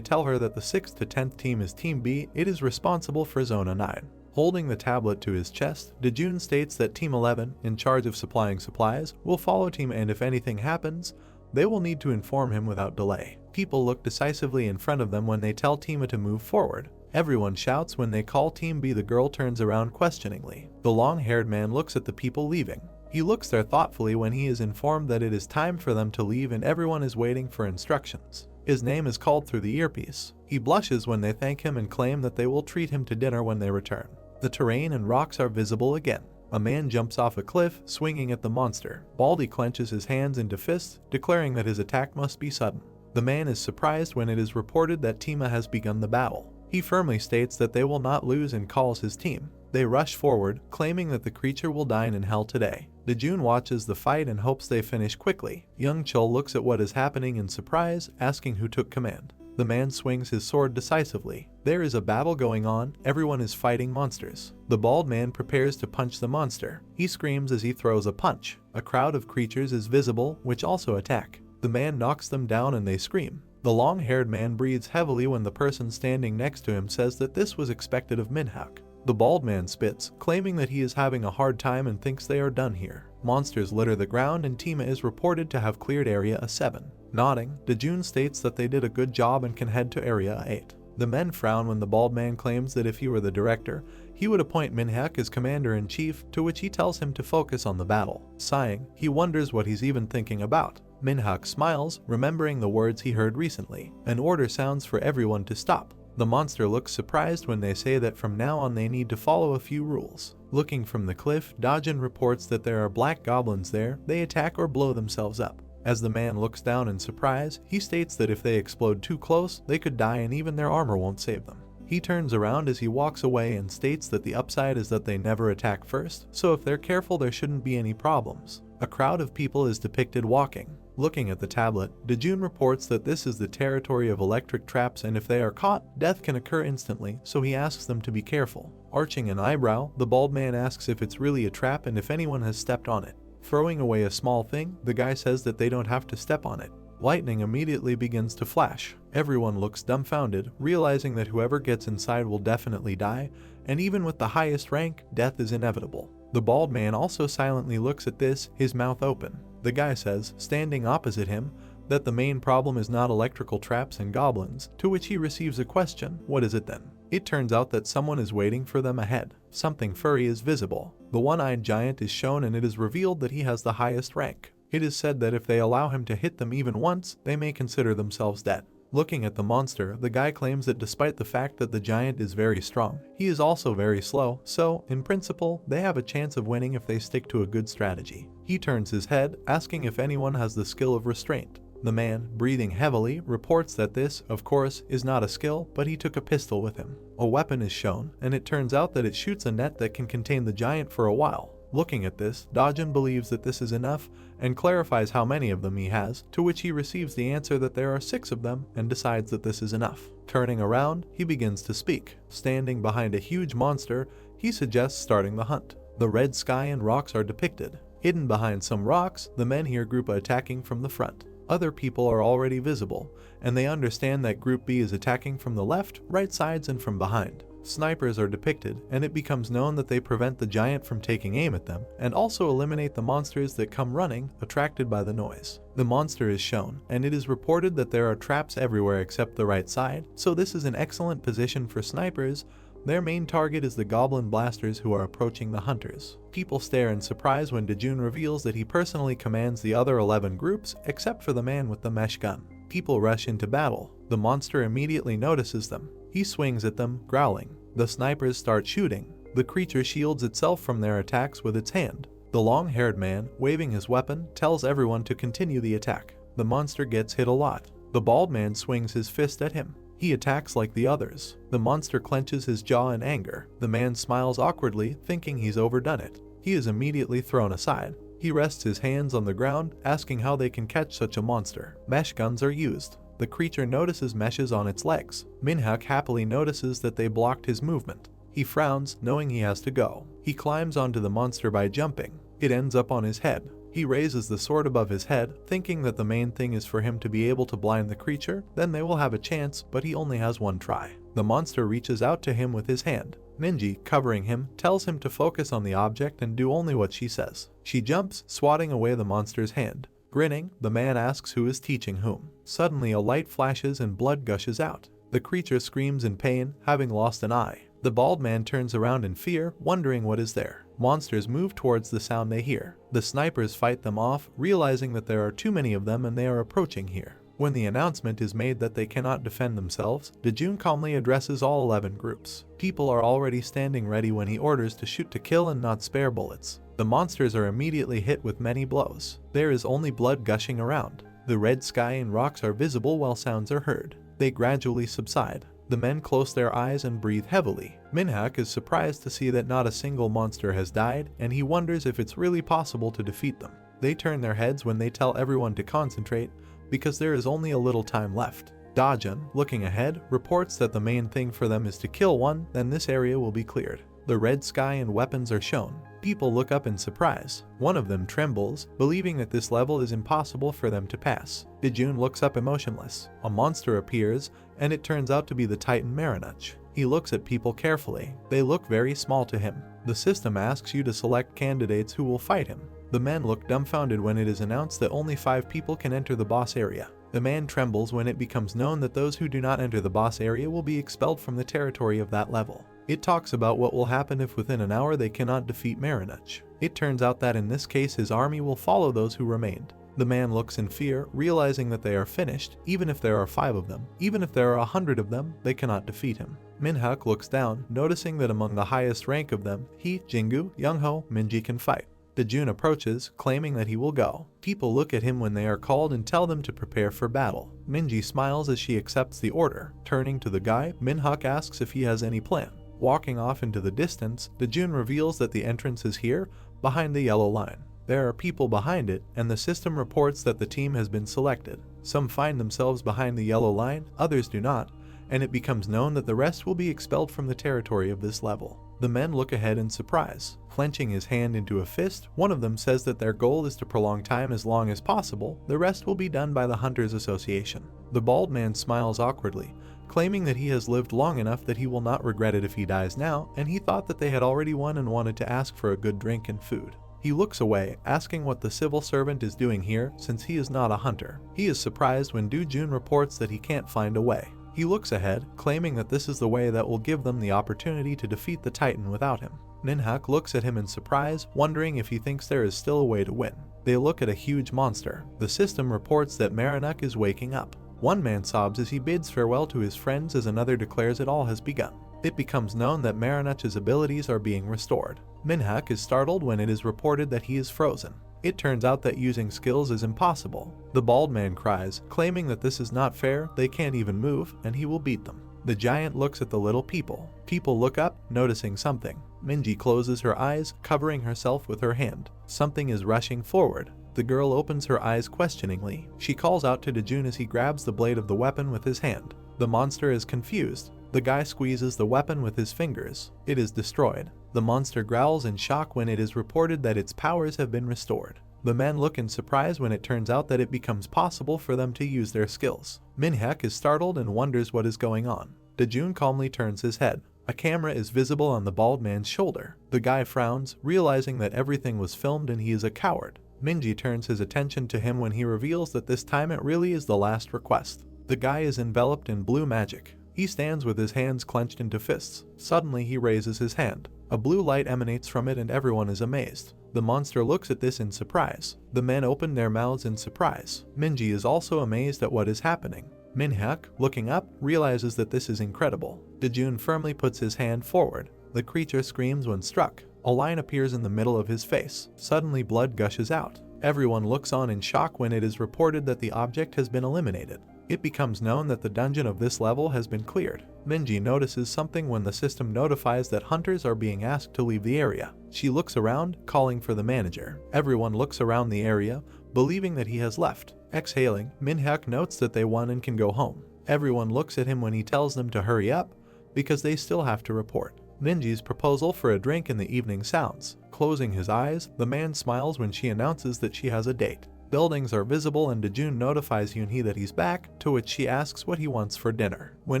S1: tell her that the 6th to 10th team is Team B. It is responsible for Zone A9. Holding the tablet to his chest, Dojun states that Team 11, in charge of supplying supplies, will follow Team, and if anything happens, they will need to inform him without delay. People look decisively in front of them when they tell Team A to move forward. Everyone shouts when they call Team B. The girl turns around questioningly. The long-haired man looks at the people leaving. He looks there thoughtfully when he is informed that it is time for them to leave and everyone is waiting for instructions. His name is called through the earpiece. He blushes when they thank him and claim that they will treat him to dinner when they return. The terrain and rocks are visible again. A man jumps off a cliff, swinging at the monster. Baldy clenches his hands into fists, declaring that his attack must be sudden. The man is surprised when it is reported that Team A has begun the battle. He firmly states that they will not lose and calls his team. They rush forward, claiming that the creature will dine in hell today. Dojun watches the fight and hopes they finish quickly. Young Chul looks at what is happening in surprise, asking who took command. The man swings his sword decisively. There is a battle going on. Everyone is fighting monsters. The bald man prepares to punch the monster. He screams as he throws a punch. A crowd of creatures is visible, which also attack. The man knocks them down and they scream. The long-haired man breathes heavily when the person standing next to him says that this was expected of Minhyuk. The bald man spits, claiming that he is having a hard time and thinks they are done here. Monsters litter the ground and Team A is reported to have cleared Area A7. Nodding, Dojun states that they did a good job and can head to Area A8. The men frown when the bald man claims that if he were the director, he would appoint Minhyuk as commander-in-chief, to which he tells him to focus on the battle. Sighing, he wonders what he's even thinking about. Minhyuk smiles, remembering the words he heard recently. An order sounds for everyone to stop. The monster looks surprised when they say that from now on they need to follow a few rules. Looking from the cliff, Dojun reports that there are black goblins there. They attack or blow themselves up. As the man looks down in surprise, he states that if they explode too close, they could die and even their armor won't save them. He turns around as he walks away and states that the upside is that they never attack first, so if they're careful there shouldn't be any problems. A crowd of people is depicted walking. Looking at the tablet, Dojun reports that this is the territory of electric traps and if they are caught, death can occur instantly, so he asks them to be careful. Arching an eyebrow, the bald man asks if it's really a trap and if anyone has stepped on it. Throwing away a small thing, the guy says that they don't have to step on it. Lightning immediately begins to flash. Everyone looks dumbfounded, realizing that whoever gets inside will definitely die, and even with the highest rank, death is inevitable. The bald man also silently looks at this, his mouth open. The guy says, standing opposite him, that the main problem is not electrical traps and goblins, to which he receives a question, what is it then? It turns out that someone is waiting for them ahead. Something furry is visible. The one-eyed giant is shown and it is revealed that he has the highest rank. It is said that if they allow him to hit them even once, they may consider themselves dead. Looking at the monster, the guy claims that despite the fact that the giant is very strong, he is also very slow, so, in principle, they have a chance of winning if they stick to a good strategy. He turns his head, asking if anyone has the skill of restraint. The man, breathing heavily, reports that this, of course, is not a skill, but he took a pistol with him. A weapon is shown, and it turns out that it shoots a net that can contain the giant for a while. Looking at this, Dojun believes that this is enough and clarifies how many of them he has, to which he receives the answer that there are 6 of them and decides that this is enough. Turning around, he begins to speak. Standing behind a huge monster, he suggests starting the hunt. The red sky and rocks are depicted. Hidden behind some rocks, the men hear Group A attacking from the front. Other people are already visible, and they understand that Group B is attacking from the left, right sides, and from behind. Snipers are depicted, and it becomes known that they prevent the giant from taking aim at them, and also eliminate the monsters that come running, attracted by the noise. The monster is shown, and it is reported that there are traps everywhere except the right side, so this is an excellent position for snipers. Their main target is the goblin blasters who are approaching the hunters. People stare in surprise when Dojun reveals that he personally commands the other 11 groups, except for the man with the mesh gun. People rush into battle. The monster immediately notices them. He swings at them, growling. The snipers start shooting. The creature shields itself from their attacks with its hand. The long-haired man, waving his weapon, tells everyone to continue the attack. The monster gets hit a lot. The bald man swings his fist at him. He attacks like the others. The monster clenches his jaw in anger. The man smiles awkwardly, thinking he's overdone it. He is immediately thrown aside. He rests his hands on the ground, asking how they can catch such a monster. Mesh guns are used. The creature notices meshes on its legs. Minhyuk happily notices that they blocked his movement. He frowns, knowing he has to go. He climbs onto the monster by jumping. It ends up on his head. He raises the sword above his head, thinking that the main thing is for him to be able to blind the creature, then they will have a chance, but he only has one try. The monster reaches out to him with his hand. Minji, covering him, tells him to focus on the object and do only what she says. She jumps, swatting away the monster's hand. Grinning, the man asks who is teaching whom. Suddenly a light flashes and blood gushes out. The creature screams in pain, having lost an eye. The bald man turns around in fear, wondering what is there. Monsters move towards the sound they hear. The snipers fight them off, realizing that there are too many of them and they are approaching here. When the announcement is made that they cannot defend themselves, Dojun calmly addresses all 11 groups. People are already standing ready when he orders to shoot to kill and not spare bullets. The monsters are immediately hit with many blows. There is only blood gushing around. The red sky and rocks are visible while sounds are heard. They gradually subside. The men close their eyes and breathe heavily. Minhyuk is surprised to see that not a single monster has died, and he wonders if it's really possible to defeat them. They turn their heads when they tell everyone to concentrate, because there is only a little time left. Dojun, looking ahead, reports that the main thing for them is to kill one, then this area will be cleared. The red sky and weapons are shown. People look up in surprise. One of them trembles, believing that this level is impossible for them to pass. Dojun looks up emotionless. A monster appears, and it turns out to be the Titan Minhyuk. He looks at people carefully. They look very small to him. The system asks you to select candidates who will fight him. The men look dumbfounded when it is announced that only 5 people can enter the boss area. The man trembles when it becomes known that those who do not enter the boss area will be expelled from the territory of that level. It talks about what will happen if within an hour they cannot defeat Minhyuk. It turns out that in this case his army will follow those who remained. The man looks in fear, realizing that they are finished. Even if there are 5 of them, even if there are 100 of them, they cannot defeat him. Minhyuk looks down, noticing that among the highest rank of them, he, Jingu, Yunhee, Minji can fight. Dojun approaches, claiming that he will go. People look at him when they are called and tell them to prepare for battle. Minji smiles as she accepts the order. Turning to the guy, Minhyuk asks if he has any plan. Walking off into the distance, Dojun reveals that the entrance is here, behind the yellow line. There are people behind it, and the system reports that the team has been selected. Some find themselves behind the yellow line, others do not, and it becomes known that the rest will be expelled from the territory of this level. The men look ahead in surprise. Clenching his hand into a fist, one of them says that their goal is to prolong time as long as possible. The rest will be done by the Hunters Association. The bald man smiles awkwardly, claiming that he has lived long enough that he will not regret it if he dies now, and he thought that they had already won and wanted to ask for a good drink and food. He looks away, asking what the civil servant is doing here since he is not a hunter. He is surprised when Dojun reports that he can't find a way. He looks ahead, claiming that this is the way that will give them the opportunity to defeat the Titan without him. Minhyuk looks at him in surprise, wondering if he thinks there is still a way to win. They look at a huge monster. The system reports that Minhyuk is waking up. One man sobs as he bids farewell to his friends as another declares it all has begun. It becomes known that Minhyuk's abilities are being restored. Minhyuk is startled when it is reported that he is frozen. It turns out that using skills is impossible. The bald man cries, claiming that this is not fair, they can't even move, and he will beat them. The giant looks at the little people. People look up, noticing something. Minji closes her eyes, covering herself with her hand. Something is rushing forward. The girl opens her eyes questioningly. She calls out to Dojun as he grabs the blade of the weapon with his hand. The monster is confused. The guy squeezes the weapon with his fingers. It is destroyed. The monster growls in shock when it is reported that its powers have been restored. The men look in surprise when it turns out that it becomes possible for them to use their skills. Minhyuk is startled and wonders what is going on. Dojun calmly turns his head. A camera is visible on the bald man's shoulder. The guy frowns, realizing that everything was filmed and he is a coward. Minji turns his attention to him when he reveals that this time it really is the last request. The guy is enveloped in blue magic. He stands with his hands clenched into fists. Suddenly he raises his hand. A blue light emanates from it and everyone is amazed. The monster looks at this in surprise. The men open their mouths in surprise. Minji is also amazed at what is happening. Minhyuk, looking up, realizes that this is incredible. Dojun firmly puts his hand forward. The creature screams when struck. A line appears in the middle of his face. Suddenly blood gushes out. Everyone looks on in shock when it is reported that the object has been eliminated. It becomes known that the dungeon of this level has been cleared. Minji notices something when the system notifies that hunters are being asked to leave the area. She looks around, calling for the manager. Everyone looks around the area, believing that he has left. Exhaling, Minhyuk notes that they won and can go home. Everyone looks at him when he tells them to hurry up, because they still have to report. Minji's proposal for a drink in the evening sounds. Closing his eyes, the man smiles when she announces that she has a date. Buildings are visible and Dojun notifies Yunhee that he's back, to which she asks what he wants for dinner. When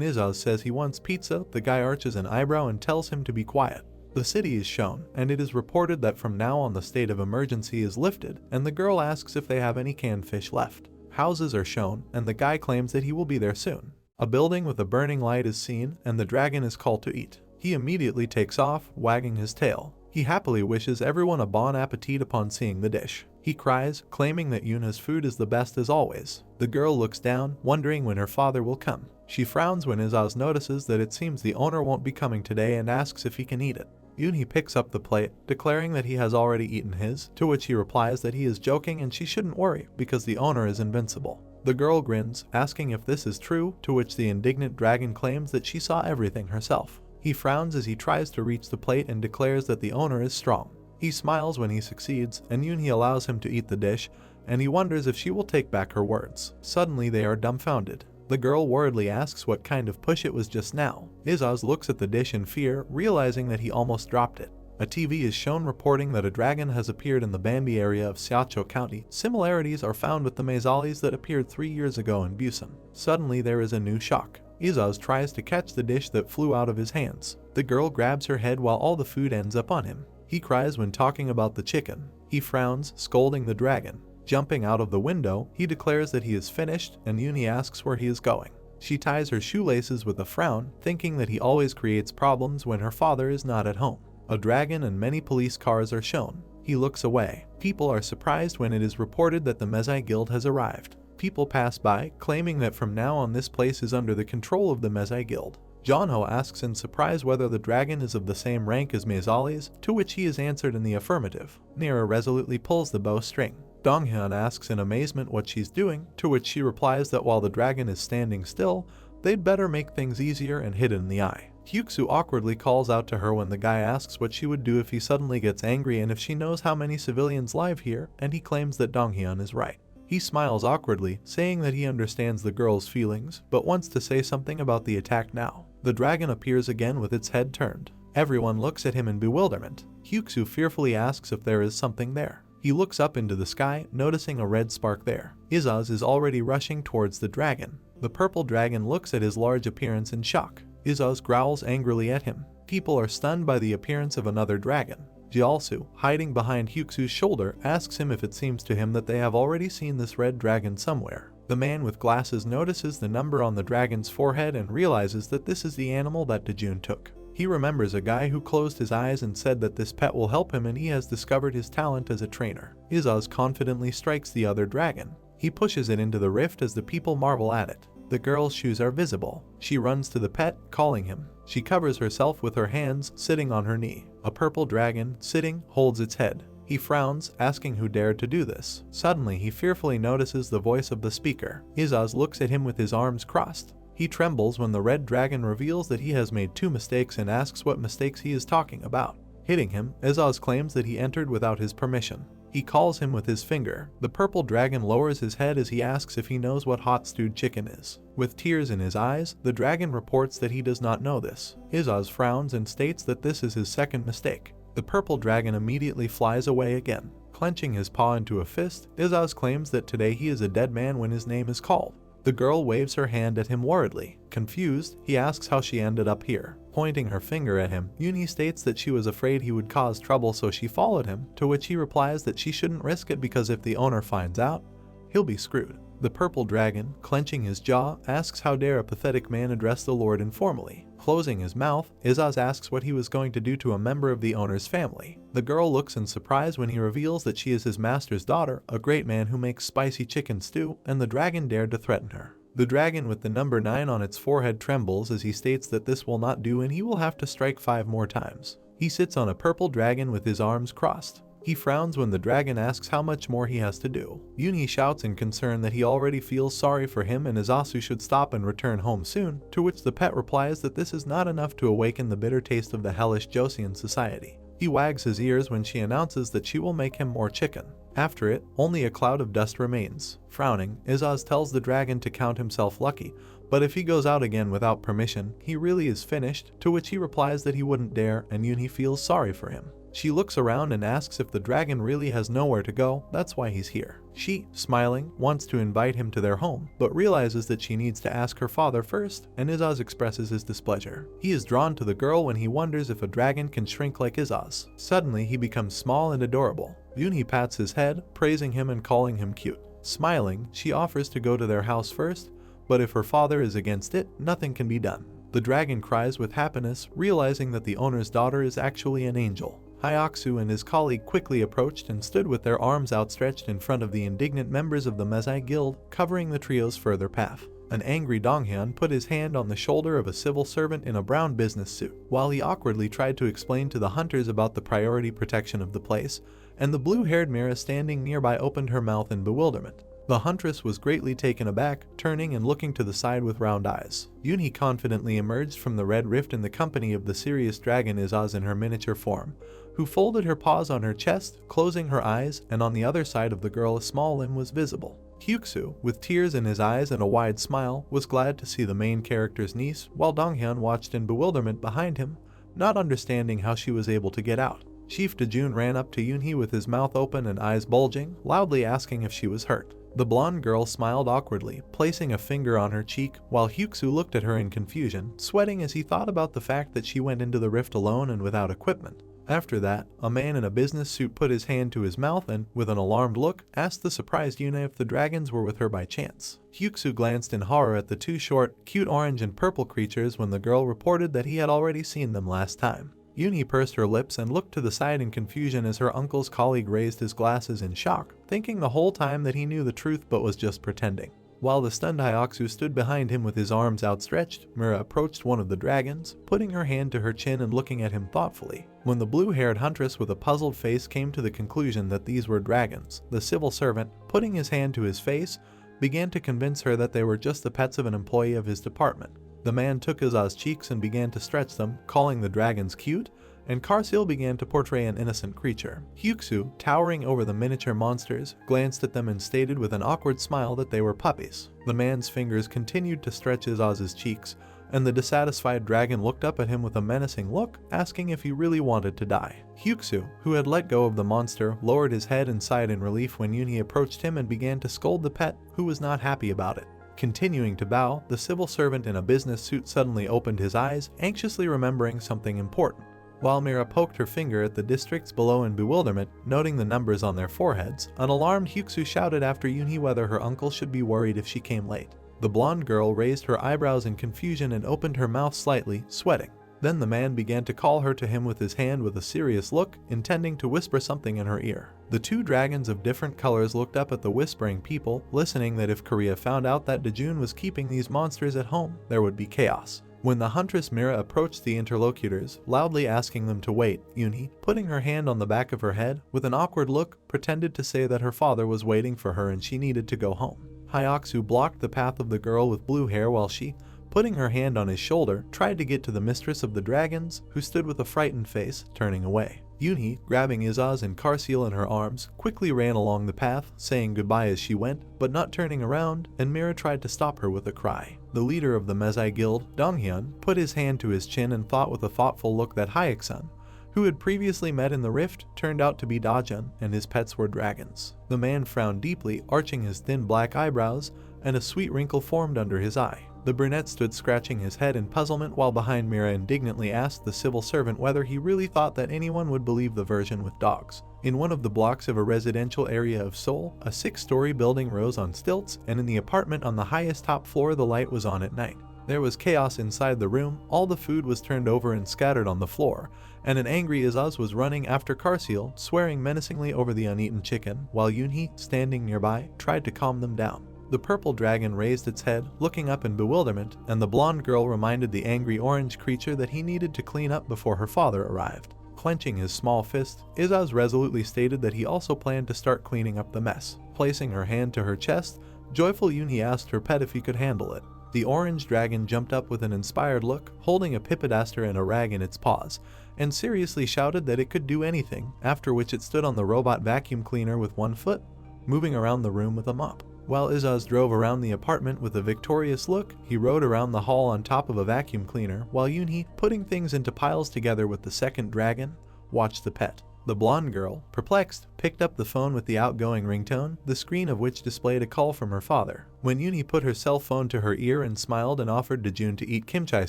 S1: Izaz says he wants pizza, the guy arches an eyebrow and tells him to be quiet. The city is shown, and it is reported that from now on the state of emergency is lifted, and the girl asks if they have any canned fish left. Houses are shown, and the guy claims that he will be there soon. A building with a burning light is seen, and the dragon is called to eat. He immediately takes off, wagging his tail. He happily wishes everyone a bon appetit upon seeing the dish. He cries, claiming that Yuna's food is the best as always. The girl looks down, wondering when her father will come. She frowns when Izaz notices that it seems the owner won't be coming today and asks if he can eat it. Yunhee picks up the plate, declaring that he has already eaten his, to which he replies that he is joking and she shouldn't worry because the owner is invincible. The girl grins, asking if this is true, to which the indignant dragon claims that she saw everything herself. He frowns as he tries to reach the plate and declares that the owner is strong. He smiles when he succeeds, and Yunhee allows him to eat the dish, and he wonders if she will take back her words. Suddenly they are dumbfounded. The girl worriedly asks what kind of push it was just now. Izaz looks at the dish in fear, realizing that he almost dropped it. A TV is shown reporting that a dragon has appeared in the Bambi area of Xiacho County. Similarities are found with the Mazalis that appeared 3 years ago in Busan. Suddenly there is a new shock. Izaz tries to catch the dish that flew out of his hands. The girl grabs her head while all the food ends up on him. He cries when talking about the chicken. He frowns, scolding the dragon. Jumping out of the window, he declares that he is finished, and Yunhee asks where he is going. She ties her shoelaces with a frown, thinking that he always creates problems when her father is not at home. A dragon and many police cars are shown. He looks away. People are surprised when it is reported that the Mezai Guild has arrived. People pass by, claiming that from now on this place is under the control of the Mezai Guild. Jonho asks in surprise whether the dragon is of the same rank as Mazalis, to which he is answered in the affirmative. Nira resolutely pulls the bowstring. Donghyun asks in amazement what she's doing, to which she replies that while the dragon is standing still, they'd better make things easier and hidden in the eye. Hyuksu awkwardly calls out to her when the guy asks what she would do if he suddenly gets angry and if she knows how many civilians live here, and he claims that Donghyun is right. He smiles awkwardly, saying that he understands the girl's feelings, but wants to say something about the attack now. The dragon appears again with its head turned. Everyone looks at him in bewilderment. Hyuksu fearfully asks if there is something there. He looks up into the sky, noticing a red spark there. Izaz is already rushing towards the dragon. The purple dragon looks at his large appearance in shock. Izaz growls angrily at him. People are stunned by the appearance of another dragon. Jialsu, hiding behind Hyuksu's shoulder, asks him if it seems to him that they have already seen this red dragon somewhere. The man with glasses notices the number on the dragon's forehead and realizes that this is the animal that Dojun took. He remembers a guy who closed his eyes and said that this pet will help him and he has discovered his talent as a trainer. Izaz confidently strikes the other dragon. He pushes it into the rift as the people marvel at it. The girl's shoes are visible. She runs to the pet, calling him. She covers herself with her hands, sitting on her knee. A purple dragon, sitting, holds its head. He frowns, asking who dared to do this. Suddenly, he fearfully notices the voice of the speaker. Izaz looks at him with his arms crossed. He trembles when the red dragon reveals that he has made 2 mistakes and asks what mistakes he is talking about. Hitting him, Izaz claims that he entered without his permission. He calls him with his finger. The purple dragon lowers his head as he asks if he knows what hot stewed chicken is. With tears in his eyes, the dragon reports that he does not know this. Izaz frowns and states that this is his second mistake. The purple dragon immediately flies away again. Clenching his paw into a fist, Izaz claims that today he is a dead man when his name is called. The girl waves her hand at him worriedly. Confused, he asks how she ended up here. Pointing her finger at him, Yunhee states that she was afraid he would cause trouble so she followed him, to which he replies that she shouldn't risk it because if the owner finds out, he'll be screwed. The purple dragon, clenching his jaw, asks how dare a pathetic man address the lord informally. Closing his mouth, Izaz asks what he was going to do to a member of the owner's family. The girl looks in surprise when he reveals that she is his master's daughter, a great man who makes spicy chicken stew, and the dragon dared to threaten her. The dragon with the number 9 on its forehead trembles as he states that this will not do and he will have to strike 5 more times. He sits on a purple dragon with his arms crossed. He frowns when the dragon asks how much more he has to do. Yunhee shouts in concern that he already feels sorry for him and Izasu should stop and return home soon, to which the pet replies that this is not enough to awaken the bitter taste of the hellish Joseon society. He wags his ears when she announces that she will make him more chicken. After it, only a cloud of dust remains. Frowning, Izaz tells the dragon to count himself lucky, but if he goes out again without permission, he really is finished, to which he replies that he wouldn't dare, and Yunhee feels sorry for him. She looks around and asks if the dragon really has nowhere to go, that's why he's here. She, smiling, wants to invite him to their home, but realizes that she needs to ask her father first, and Izaz expresses his displeasure. He is drawn to the girl when he wonders if a dragon can shrink like Izaz. Suddenly, he becomes small and adorable. Yunhee pats his head, praising him and calling him cute. Smiling, she offers to go to their house first, but if her father is against it, nothing can be done. The dragon cries with happiness, realizing that the owner's daughter is actually an angel. Hyaksu and his colleague quickly approached and stood with their arms outstretched in front of the indignant members of the Mezai Guild, covering the trio's further path. An angry Donghyun put his hand on the shoulder of a civil servant in a brown business suit, while he awkwardly tried to explain to the hunters about the priority protection of the place, and the blue-haired Mira standing nearby opened her mouth in bewilderment. The huntress was greatly taken aback, turning and looking to the side with round eyes. Yunhee confidently emerged from the red rift in the company of the serious dragon Izaz in her miniature form, who folded her paws on her chest, closing her eyes, and on the other side of the girl a small limb was visible. Hyuksu, with tears in his eyes and a wide smile, was glad to see the main character's niece, while Donghyun watched in bewilderment behind him, not understanding how she was able to get out. Chief Dojun ran up to Yunhee with his mouth open and eyes bulging, loudly asking if she was hurt. The blonde girl smiled awkwardly, placing a finger on her cheek, while Hyuksu looked at her in confusion, sweating as he thought about the fact that she went into the rift alone and without equipment. After that, a man in a business suit put his hand to his mouth and, with an alarmed look, asked the surprised Yunhee if the dragons were with her by chance. Hyuksu glanced in horror at the two short, cute orange and purple creatures when the girl reported that he had already seen them last time. Yunhee pursed her lips and looked to the side in confusion as her uncle's colleague raised his glasses in shock, thinking the whole time that he knew the truth but was just pretending. While the stunned Hyaksu stood behind him with his arms outstretched, Mira approached one of the dragons, putting her hand to her chin and looking at him thoughtfully. When the blue-haired huntress with a puzzled face came to the conclusion that these were dragons, the civil servant, putting his hand to his face, began to convince her that they were just the pets of an employee of his department. The man took Izaz's cheeks and began to stretch them, calling the dragons cute, and Karsil began to portray an innocent creature. Hyuksu, towering over the miniature monsters, glanced at them and stated with an awkward smile that they were puppies. The man's fingers continued to stretch Izaz's cheeks, and the dissatisfied dragon looked up at him with a menacing look, asking if he really wanted to die. Hyuksu, who had let go of the monster, lowered his head and sighed in relief when Yunhee approached him and began to scold the pet, who was not happy about it. Continuing to bow, the civil servant in a business suit suddenly opened his eyes, anxiously remembering something important. While Mira poked her finger at the districts below in bewilderment, noting the numbers on their foreheads, an alarmed Hyuksu shouted after Yunhee whether her uncle should be worried if she came late. The blonde girl raised her eyebrows in confusion and opened her mouth slightly, sweating. Then the man began to call her to him with his hand with a serious look, intending to whisper something in her ear. The two dragons of different colors looked up at the whispering people, listening that if Korea found out that Dojun was keeping these monsters at home, there would be chaos. When the huntress Mira approached the interlocutors, loudly asking them to wait, Yunhee, putting her hand on the back of her head, with an awkward look, pretended to say that her father was waiting for her and she needed to go home. Hyaksu blocked the path of the girl with blue hair while she, putting her hand on his shoulder, tried to get to the mistress of the dragons, who stood with a frightened face, turning away. Yunhee, grabbing Izaz and Karsil in her arms, quickly ran along the path, saying goodbye as she went, but not turning around, and Mira tried to stop her with a cry. The leader of the Mezai Guild, Donghyun, put his hand to his chin and thought with a thoughtful look that Hyaksun, who had previously met in the rift, turned out to be Dojun, and his pets were dragons. The man frowned deeply, arching his thin black eyebrows, and a sweet wrinkle formed under his eye. The brunette stood scratching his head in puzzlement while behind Mira indignantly asked the civil servant whether he really thought that anyone would believe the version with dogs. In one of the blocks of a residential area of Seoul, a 6-story building rose on stilts, and in the apartment on the highest top floor the light was on at night. There was chaos inside the room, all the food was turned over and scattered on the floor, and an angry Izaz was running after Karsil, swearing menacingly over the uneaten chicken, while Yunhee, standing nearby, tried to calm them down. The purple dragon raised its head, looking up in bewilderment, and the blonde girl reminded the angry orange creature that he needed to clean up before her father arrived. clenching his small fist, Izaz resolutely stated that he also planned to start cleaning up the mess. Placing her hand to her chest, joyful Yunhee asked her pet if he could handle it. The orange dragon jumped up with an inspired look, holding a pipidaster and a rag in its paws, and seriously shouted that it could do anything, after which it stood on the robot vacuum cleaner with one foot, moving around the room with a mop. While Izaz drove around the apartment with a victorious look, he rode around the hall on top of a vacuum cleaner, while Yunhee, putting things into piles together with the second dragon, watched the pet. The blonde girl, perplexed, picked up the phone with the outgoing ringtone, the screen of which displayed a call from her father. When Yunhee put her cell phone to her ear and smiled and offered Dojun to eat kimchi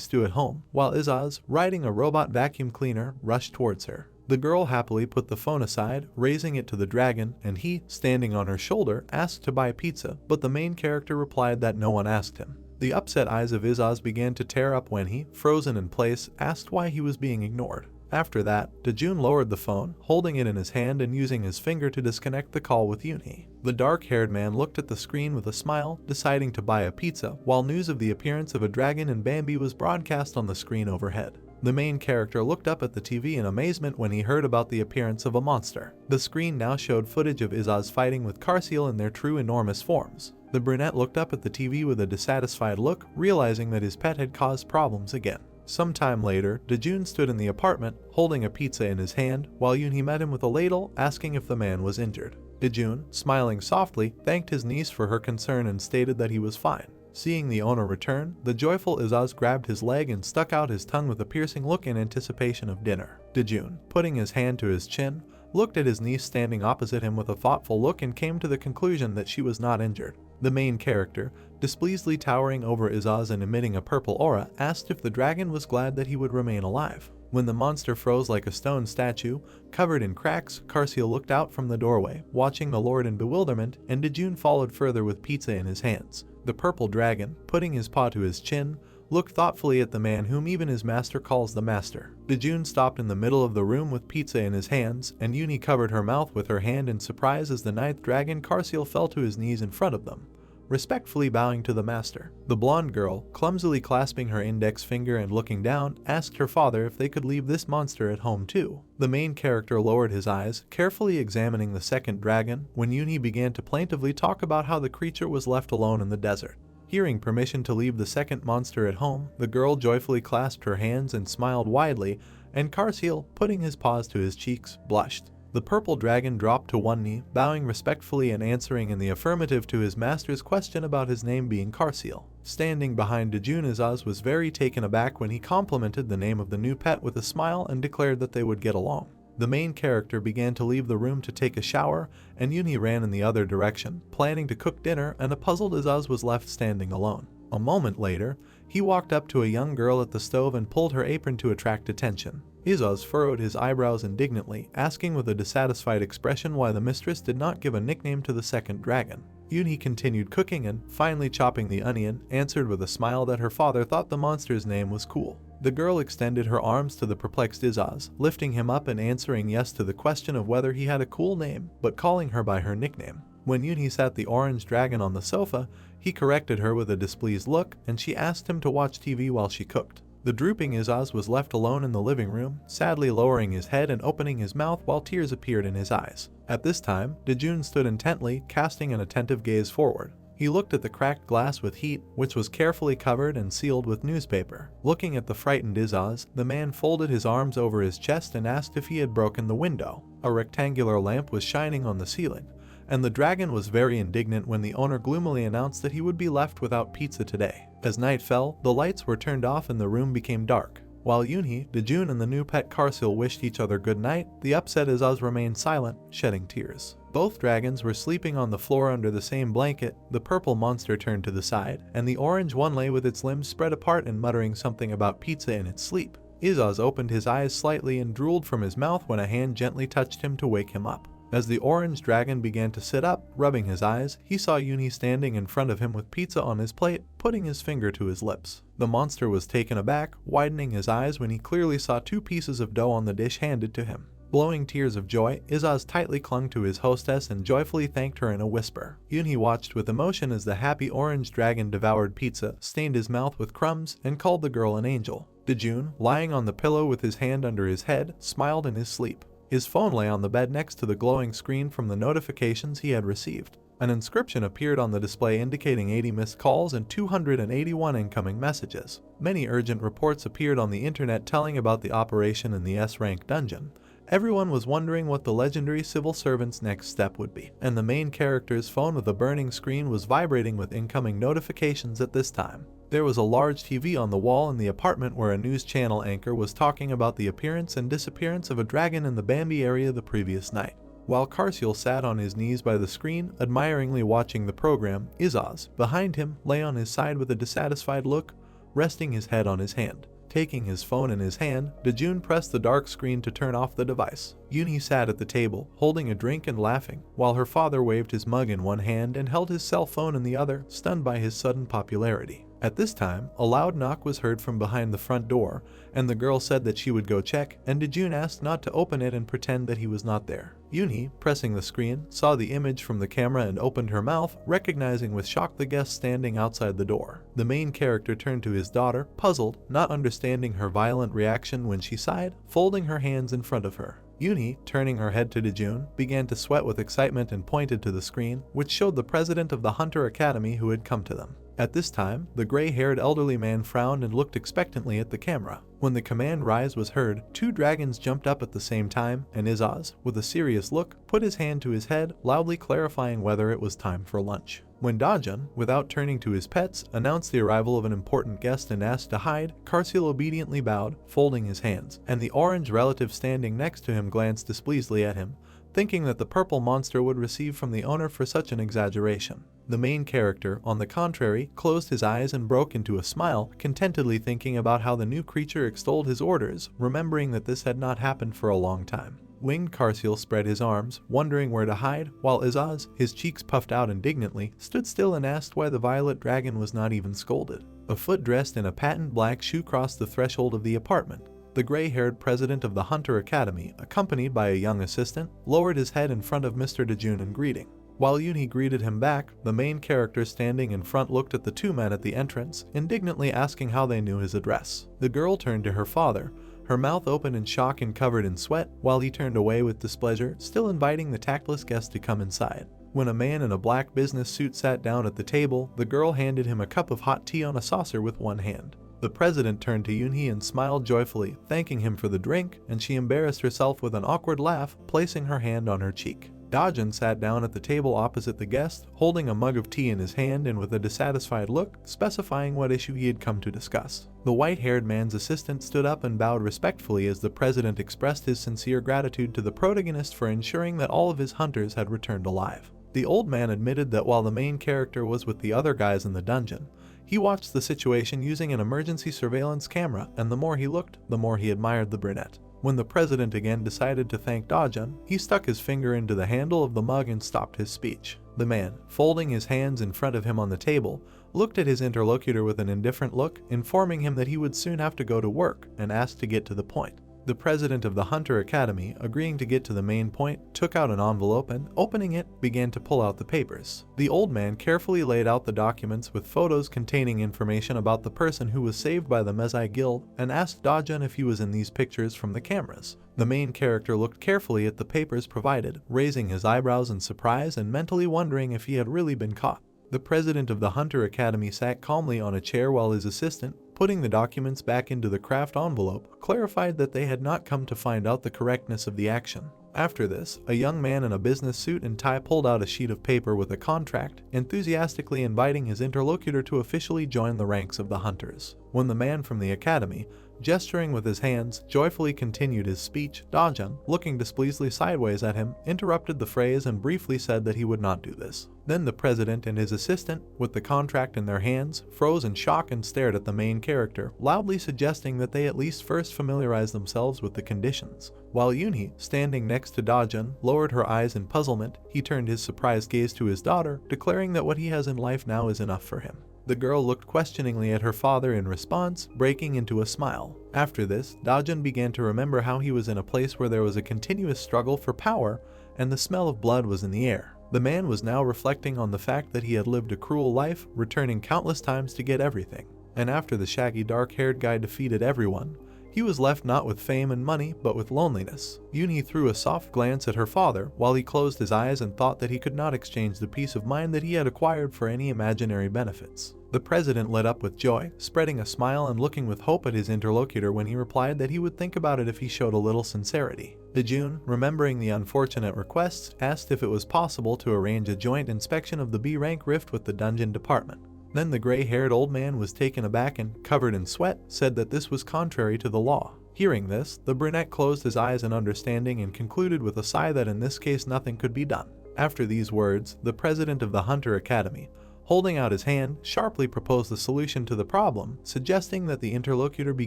S1: stew at home, while Izaz, riding a robot vacuum cleaner, rushed towards her. The girl happily put the phone aside, raising it to the dragon, and he, standing on her shoulder, asked to buy pizza, but the main character replied that no one asked him. The upset eyes of Izaz began to tear up when he, frozen in place, asked why he was being ignored. After that, Dojun lowered the phone, holding it in his hand and using his finger to disconnect the call with Yunhee. The dark-haired man looked at the screen with a smile, deciding to buy a pizza, while news of the appearance of a dragon and Bambi was broadcast on the screen overhead. The main character looked up at the TV in amazement when he heard about the appearance of a monster. The screen now showed footage of Izaz fighting with Carseal in their true enormous forms. The brunette looked up at the TV with a dissatisfied look, realizing that his pet had caused problems again. Some time later, Dojun stood in the apartment, holding a pizza in his hand, while Yunhee met him with a ladle, asking if the man was injured. Dojun, smiling softly, thanked his niece for her concern and stated that he was fine. Seeing the owner return, the joyful Izaz grabbed his leg and stuck out his tongue with a piercing look in anticipation of dinner. Dojun, putting his hand to his chin, looked at his niece standing opposite him with a thoughtful look and came to the conclusion that she was not injured. The main character, displeasedly towering over Izaz and emitting a purple aura, asked if the dragon was glad that he would remain alive. When the monster froze like a stone statue, covered in cracks, Carseal looked out from the doorway, watching the lord in bewilderment, and Dojun followed further with pizza in his hands. The purple dragon, putting his paw to his chin, looked thoughtfully at the man whom even his master calls the master. Dojun stopped in the middle of the room with pizza in his hands, and Yunhee covered her mouth with her hand in surprise as the ninth dragon Carseal fell to his knees in front of them, respectfully bowing to the master. The blonde girl, clumsily clasping her index finger and looking down, asked her father if they could leave this monster at home too. The main character lowered his eyes, carefully examining the second dragon, when Yunhee began to plaintively talk about how the creature was left alone in the desert. Hearing permission to leave the second monster at home, the girl joyfully clasped her hands and smiled widely, and Carseal, putting his paws to his cheeks, blushed. The purple dragon dropped to one knee, bowing respectfully and answering in the affirmative to his master's question about his name being Carseal. Standing behind Dojun, Izaz was very taken aback when he complimented the name of the new pet with a smile and declared that they would get along. The main character began to leave the room to take a shower, and Yunhee ran in the other direction, planning to cook dinner, and a puzzled Izaz was left standing alone. A moment later, he walked up to a young girl at the stove and pulled her apron to attract attention. Izaz furrowed his eyebrows indignantly, asking with a dissatisfied expression why the mistress did not give a nickname to the second dragon. Yunhee continued cooking and, finally chopping the onion, answered with a smile that her father thought the monster's name was cool. The girl extended her arms to the perplexed Izaz, lifting him up and answering yes to the question of whether he had a cool name, but calling her by her nickname. When Yunhee sat the orange dragon on the sofa, he corrected her with a displeased look, and she asked him to watch TV while she cooked. The drooping Izaz was left alone in the living room, sadly lowering his head and opening his mouth while tears appeared in his eyes. At this time, Dojun stood intently, casting an attentive gaze forward. He looked at the cracked glass with heat, which was carefully covered and sealed with newspaper. Looking at the frightened Izaz, the man folded his arms over his chest and asked if he had broken the window. A rectangular lamp was shining on the ceiling, and the dragon was very indignant when the owner gloomily announced that he would be left without pizza today. As night fell, the lights were turned off and the room became dark. While Yunhee, Dojun, and the new pet Carseal wished each other good night, the upset Izaz remained silent, shedding tears. Both dragons were sleeping on the floor under the same blanket. The purple monster turned to the side, and the orange one lay with its limbs spread apart and muttering something about pizza in its sleep. Izaz opened his eyes slightly and drooled from his mouth when a hand gently touched him to wake him up. As the orange dragon began to sit up, rubbing his eyes, he saw Yunhee standing in front of him with pizza on his plate, putting his finger to his lips. The monster was taken aback, widening his eyes when he clearly saw 2 pieces of dough on the dish handed to him. Blowing tears of joy, Izaz tightly clung to his hostess and joyfully thanked her in a whisper. Yunhee watched with emotion as the happy orange dragon devoured pizza, stained his mouth with crumbs, and called the girl an angel. Dojun, lying on the pillow with his hand under his head, smiled in his sleep. His phone lay on the bed next to the glowing screen from the notifications he had received. An inscription appeared on the display indicating 80 missed calls and 281 incoming messages. Many urgent reports appeared on the internet telling about the operation in the S-rank dungeon. Everyone was wondering what the legendary civil servant's next step would be, and the main character's phone with a burning screen was vibrating with incoming notifications at this time. There was a large TV on the wall in the apartment where a news channel anchor was talking about the appearance and disappearance of a dragon in the Bambi area the previous night. While Karsiel sat on his knees by the screen, admiringly watching the program, Izaz, behind him, lay on his side with a dissatisfied look, resting his head on his hand. Taking his phone in his hand, Dojun pressed the dark screen to turn off the device. Yunhee sat at the table, holding a drink and laughing, while her father waved his mug in one hand and held his cell phone in the other, stunned by his sudden popularity. At this time, a loud knock was heard from behind the front door, and the girl said that she would go check, and Dojun asked not to open it and pretend that he was not there. Yunhee, pressing the screen, saw the image from the camera and opened her mouth, recognizing with shock the guest standing outside the door. The main character turned to his daughter, puzzled, not understanding her violent reaction when she sighed, folding her hands in front of her. Yunhee, turning her head to Dojun, began to sweat with excitement and pointed to the screen, which showed the president of the Hunter Academy who had come to them. At this time, the gray-haired elderly man frowned and looked expectantly at the camera. When the command "Rise" was heard, 2 dragons jumped up at the same time, and Izaz, with a serious look, put his hand to his head, loudly clarifying whether it was time for lunch. When Dojun, without turning to his pets, announced the arrival of an important guest and asked to hide, Karsiel obediently bowed, folding his hands, and the orange relative standing next to him glanced displeasedly at him, thinking that the purple monster would receive from the owner for such an exaggeration. The main character, on the contrary, closed his eyes and broke into a smile, contentedly thinking about how the new creature extolled his orders, remembering that this had not happened for a long time. Winged Karsiel spread his arms, wondering where to hide, while Izaz, his cheeks puffed out indignantly, stood still and asked why the violet dragon was not even scolded. A foot dressed in a patent black shoe crossed the threshold of the apartment. The gray-haired president of the Hunter Academy, accompanied by a young assistant, lowered his head in front of Mr. Dojun in greeting. While Yunhee greeted him back, the main character standing in front looked at the 2 men at the entrance, indignantly asking how they knew his address. The girl turned to her father, her mouth open in shock and covered in sweat, while he turned away with displeasure, still inviting the tactless guest to come inside. When a man in a black business suit sat down at the table, the girl handed him a cup of hot tea on a saucer with one hand. The president turned to Yunhee and smiled joyfully, thanking him for the drink, and she embarrassed herself with an awkward laugh, placing her hand on her cheek. Dojun sat down at the table opposite the guest, holding a mug of tea in his hand and with a dissatisfied look, specifying what issue he had come to discuss. The white-haired man's assistant stood up and bowed respectfully as the president expressed his sincere gratitude to the protagonist for ensuring that all of his hunters had returned alive. The old man admitted that while the main character was with the other guys in the dungeon, he watched the situation using an emergency surveillance camera, and the more he looked, the more he admired the brunette. When the president again decided to thank Dojun, he stuck his finger into the handle of the mug and stopped his speech. The man, folding his hands in front of him on the table, looked at his interlocutor with an indifferent look, informing him that he would soon have to go to work, and asked to get to the point. The president of the Hunter Academy, agreeing to get to the main point, took out an envelope and, opening it, began to pull out the papers. The old man carefully laid out the documents with photos containing information about the person who was saved by the Mezai Guild and asked Dojun if he was in these pictures from the cameras. The main character looked carefully at the papers provided, raising his eyebrows in surprise and mentally wondering if he had really been caught. The president of the Hunter Academy sat calmly on a chair while his assistant, putting the documents back into the craft envelope, clarified that they had not come to find out the correctness of the action. After this, a young man in a business suit and tie pulled out a sheet of paper with a contract, enthusiastically inviting his interlocutor to officially join the ranks of the hunters. When the man from the academy, gesturing with his hands, joyfully continued his speech, Dojun, looking displeasedly sideways at him, interrupted the phrase and briefly said that he would not do this. Then the president and his assistant, with the contract in their hands, froze in shock and stared at the main character, loudly suggesting that they at least first familiarize themselves with the conditions. While Yunhee, standing next to Dojun, lowered her eyes in puzzlement, he turned his surprised gaze to his daughter, declaring that what he has in life now is enough for him. The girl looked questioningly at her father in response, breaking into a smile. After this, Dojun began to remember how he was in a place where there was a continuous struggle for power, and the smell of blood was in the air. The man was now reflecting on the fact that he had lived a cruel life, returning countless times to get everything. and after the shaggy dark-haired guy defeated everyone, he was left not with fame and money, but with loneliness. Yunhee threw a soft glance at her father while he closed his eyes and thought that he could not exchange the peace of mind that he had acquired for any imaginary benefits. The president lit up with joy, spreading a smile and looking with hope at his interlocutor when he replied that he would think about it if he showed a little sincerity. Dojun, remembering the unfortunate requests, asked if it was possible to arrange a joint inspection of the B-rank rift with the dungeon department. Then the gray-haired old man was taken aback and, covered in sweat, said that this was contrary to the law. Hearing this, the brunette closed his eyes in understanding and concluded with a sigh that in this case nothing could be done. After these words, the president of the Hunter Academy, holding out his hand, sharply proposed the solution to the problem, suggesting that the interlocutor be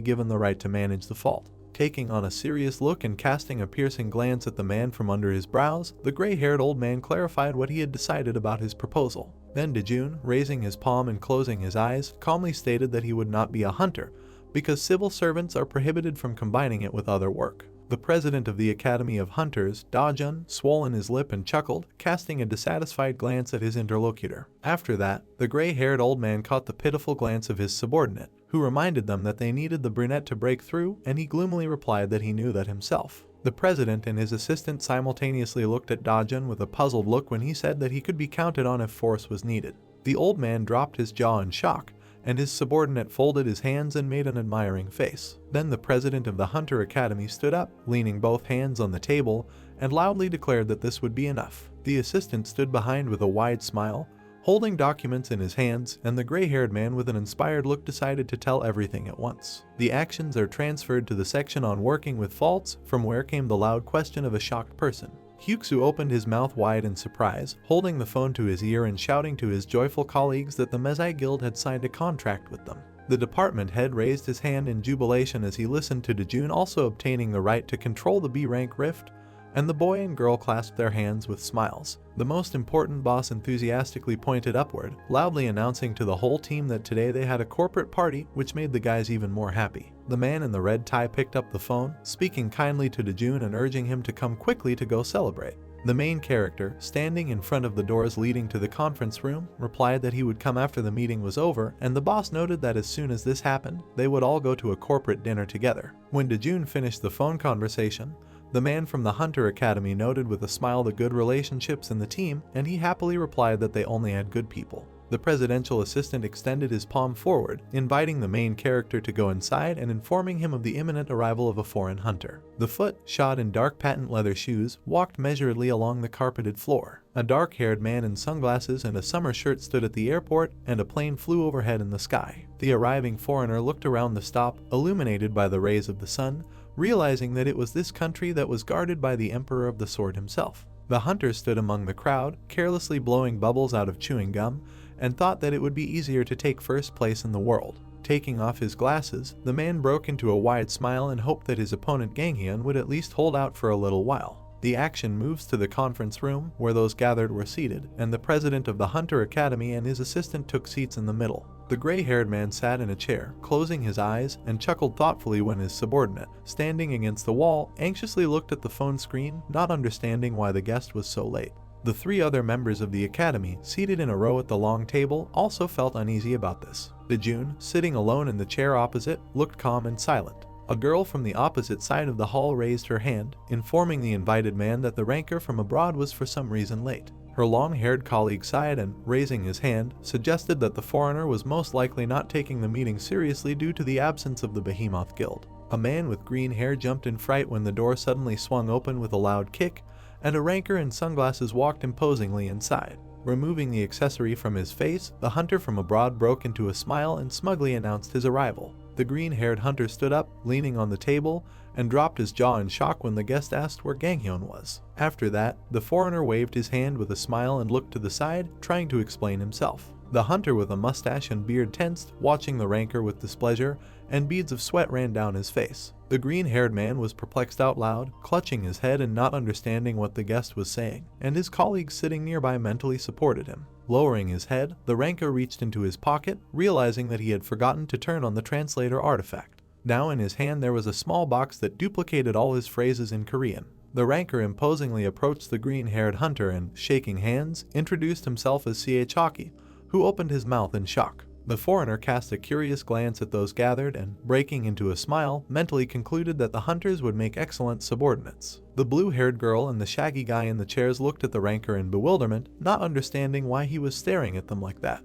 S1: given the right to manage the fault. Taking on a serious look and casting a piercing glance at the man from under his brows, the gray-haired old man clarified what he had decided about his proposal. Then Dojun, raising his palm and closing his eyes, calmly stated that he would not be a hunter, because civil servants are prohibited from combining it with other work. The president of the Academy of Hunters, Dojun, swollen his lip and chuckled, casting a dissatisfied glance at his interlocutor. After that, the gray-haired old man caught the pitiful glance of his subordinate, who reminded them that they needed the brunette to break through, and he gloomily replied that he knew that himself. The president and his assistant simultaneously looked at Dojun with a puzzled look when he said that he could be counted on if force was needed. The old man dropped his jaw in shock, and his subordinate folded his hands and made an admiring face. Then the president of the Hunter Academy stood up, leaning both hands on the table, and loudly declared that this would be enough. The assistant stood behind with a wide smile, holding documents in his hands, and the gray-haired man with an inspired look decided to tell everything at once. The actions are transferred to the section on working with faults, from where came the loud question of a shocked person. Hyuksu opened his mouth wide in surprise, holding the phone to his ear and shouting to his joyful colleagues that the Mezai Guild had signed a contract with them. The department head raised his hand in jubilation as he listened to Dojun also obtaining the right to control the B-rank rift, and the boy and girl clasped their hands with smiles. The most important boss enthusiastically pointed upward, loudly announcing to the whole team that today they had a corporate party, which made the guys even more happy. The man in the red tie picked up the phone, speaking kindly to Dojun and urging him to come quickly to go celebrate. The main character, standing in front of the doors leading to the conference room, replied that he would come after the meeting was over, and the boss noted that as soon as this happened, they would all go to a corporate dinner together. When Dojun finished the phone conversation, the man from the Hunter Academy noted with a smile the good relationships in the team, and he happily replied that they only had good people. The presidential assistant extended his palm forward, inviting the main character to go inside and informing him of the imminent arrival of a foreign hunter. The foot, shod in dark patent leather shoes, walked measuredly along the carpeted floor. A dark-haired man in sunglasses and a summer shirt stood at the airport, and a plane flew overhead in the sky. The arriving foreigner looked around the stop, illuminated by the rays of the sun, realizing that it was this country that was guarded by the Emperor of the Sword himself. The hunter stood among the crowd, carelessly blowing bubbles out of chewing gum, and thought that it would be easier to take first place in the world. Taking off his glasses, the man broke into a wide smile and hoped that his opponent Ganghyun would at least hold out for a little while. The action moves to the conference room, where those gathered were seated, and the president of the Hunter Academy and his assistant took seats in the middle. The gray-haired man sat in a chair, closing his eyes, and chuckled thoughtfully when his subordinate, standing against the wall, anxiously looked at the phone screen, not understanding why the guest was so late. The three other members of the academy, seated in a row at the long table, also felt uneasy about this. Dojun, sitting alone in the chair opposite, looked calm and silent. A girl from the opposite side of the hall raised her hand, informing the invited man that the ranker from abroad was for some reason late. Her long-haired colleague sighed and, raising his hand, suggested that the foreigner was most likely not taking the meeting seriously due to the absence of the Behemoth Guild. A man with green hair jumped in fright when the door suddenly swung open with a loud kick, and a ranker in sunglasses walked imposingly inside. Removing the accessory from his face, the hunter from abroad broke into a smile and smugly announced his arrival. The green-haired hunter stood up, leaning on the table, and dropped his jaw in shock when the guest asked where Ganghyun was. After that, the foreigner waved his hand with a smile and looked to the side, trying to explain himself. The hunter with a mustache and beard tensed, watching the ranker with displeasure, and beads of sweat ran down his face. The green-haired man was perplexed out loud, clutching his head and not understanding what the guest was saying, and his colleagues sitting nearby mentally supported him. Lowering his head, the ranker reached into his pocket, realizing that he had forgotten to turn on the translator artifact. Now in his hand there was a small box that duplicated all his phrases in Korean. The ranker imposingly approached the green-haired hunter and, shaking hands, introduced himself as C.H. Hockey, who opened his mouth in shock. The foreigner cast a curious glance at those gathered and, breaking into a smile, mentally concluded that the hunters would make excellent subordinates. The blue-haired girl and the shaggy guy in the chairs looked at the ranker in bewilderment, not understanding why he was staring at them like that.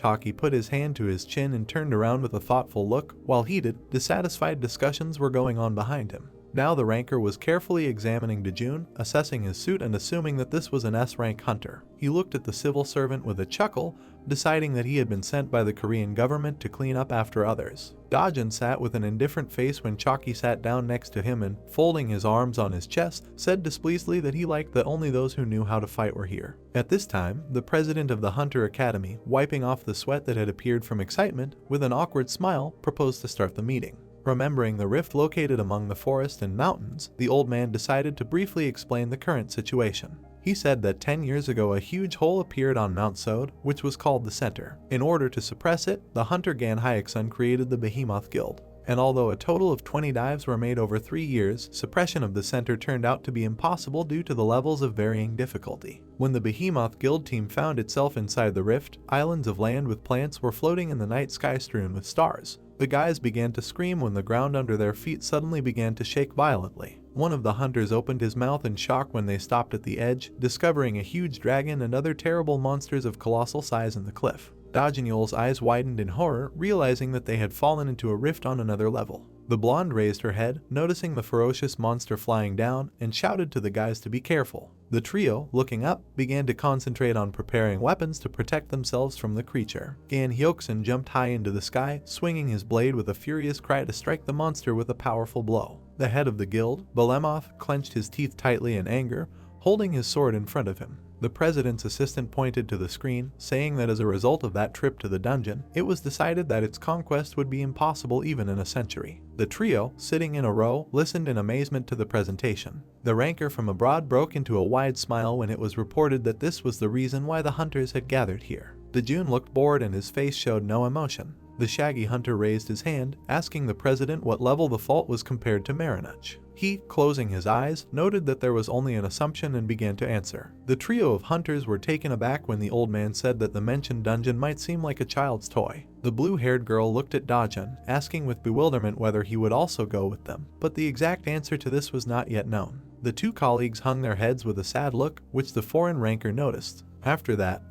S1: Hockey put his hand to his chin and turned around with a thoughtful look, while heated, dissatisfied discussions were going on behind him. Now the ranker was carefully examining Dojun, assessing his suit and assuming that this was an S-rank hunter. He looked at the civil servant with a chuckle, deciding that he had been sent by the Korean government to clean up after others. Dojun sat with an indifferent face when Chalky sat down next to him and, folding his arms on his chest, said displeasedly that he liked that only those who knew how to fight were here. At this time, the president of the Hunter Academy, wiping off the sweat that had appeared from excitement, with an awkward smile, proposed to start the meeting. Remembering the rift located among the forest and mountains, the old man decided to briefly explain the current situation. He said that 10 years ago a huge hole appeared on Mount Sode, which was called the Center. In order to suppress it, the hunter Gan Hyaksun created the Behemoth Guild. And although a total of 20 dives were made over 3 years, suppression of the center turned out to be impossible due to the levels of varying difficulty. When the Behemoth Guild team found itself inside the rift, islands of land with plants were floating in the night sky strewn with stars. The guys began to scream when the ground under their feet suddenly began to shake violently. One of the hunters opened his mouth in shock when they stopped at the edge, discovering a huge dragon and other terrible monsters of colossal size in the cliff. Dojun's eyes widened in horror, realizing that they had fallen into a rift on another level. The blonde raised her head, noticing the ferocious monster flying down, and shouted to the guys to be careful. The trio, looking up, began to concentrate on preparing weapons to protect themselves from the creature. Gan Hyaksun jumped high into the sky, swinging his blade with a furious cry to strike the monster with a powerful blow. The head of the guild, Behemoth, clenched his teeth tightly in anger, holding his sword in front of him. The president's assistant pointed to the screen, saying that as a result of that trip to the dungeon, it was decided that its conquest would be impossible even in a century. The trio, sitting in a row, listened in amazement to the presentation. The ranker from abroad broke into a wide smile when it was reported that this was the reason why the hunters had gathered here. Dojun looked bored and his face showed no emotion. The shaggy hunter raised his hand, asking the president what level the fault was compared to Marinuch. He, closing his eyes, noted that there was only an assumption and began to answer. The trio of hunters were taken aback when the old man said that the mentioned dungeon might seem like a child's toy. The blue-haired girl looked at Dojun, asking with bewilderment whether he would also go with them, but the exact answer to this was not yet known. The two colleagues hung their heads with a sad look, which the foreign ranker noticed. After that,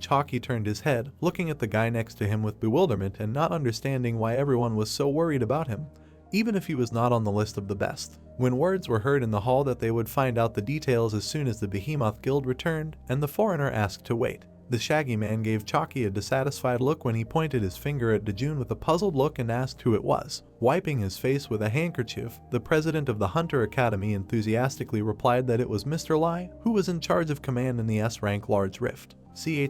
S1: Hockey turned his head, looking at the guy next to him with bewilderment and not understanding why everyone was so worried about him, even if he was not on the list of the best. When words were heard in the hall that they would find out the details as soon as the Behemoth Guild returned, and the foreigner asked to wait. The shaggy man gave Chalky a dissatisfied look when he pointed his finger at Dojun with a puzzled look and asked who it was. Wiping his face with a handkerchief, the president of the Hunter Academy enthusiastically replied that it was Mr. Lai, who was in charge of command in the S-rank large rift.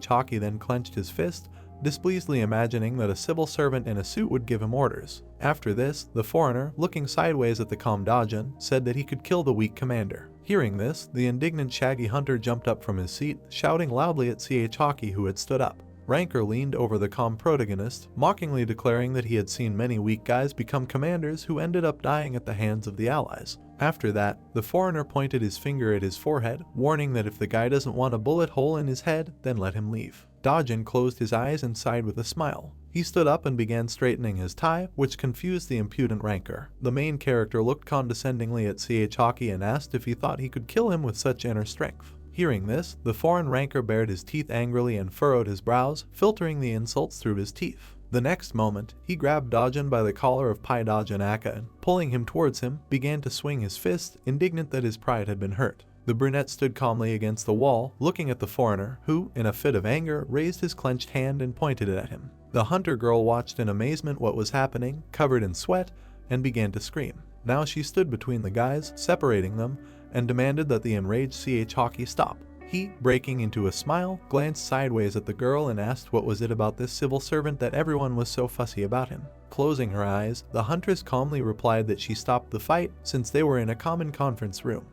S1: Hockey then clenched his fist, displeasedly imagining that a civil servant in a suit would give him orders. After this, the foreigner, looking sideways at the calm Dojun, said that he could kill the weak commander. Hearing this, the indignant shaggy hunter jumped up from his seat, shouting loudly at Hockey, who had stood up. Ranker leaned over the calm protagonist, mockingly declaring that he had seen many weak guys become commanders who ended up dying at the hands of the allies. After that, the foreigner pointed his finger at his forehead, warning that if the guy doesn't want a bullet hole in his head, then let him leave. Dojun closed his eyes and sighed with a smile. He stood up and began straightening his tie, which confused the impudent ranker. The main character looked condescendingly at Hockey and asked if he thought he could kill him with such inner strength. Hearing this, the foreign ranker bared his teeth angrily and furrowed his brows, filtering the insults through his teeth. The next moment, he grabbed Dojun by the collar of Pai Dojun Aka and, pulling him towards him, began to swing his fist, indignant that his pride had been hurt. The brunette stood calmly against the wall, looking at the foreigner, who, in a fit of anger, raised his clenched hand and pointed it at him. The hunter girl watched in amazement what was happening, covered in sweat, and began to scream. Now she stood between the guys, separating them, and demanded that the enraged Hockey stop. He, breaking into a smile, glanced sideways at the girl and asked what was it about this civil servant that everyone was so fussy about him. Closing her eyes, the huntress calmly replied that she stopped the fight since they were in a common conference room.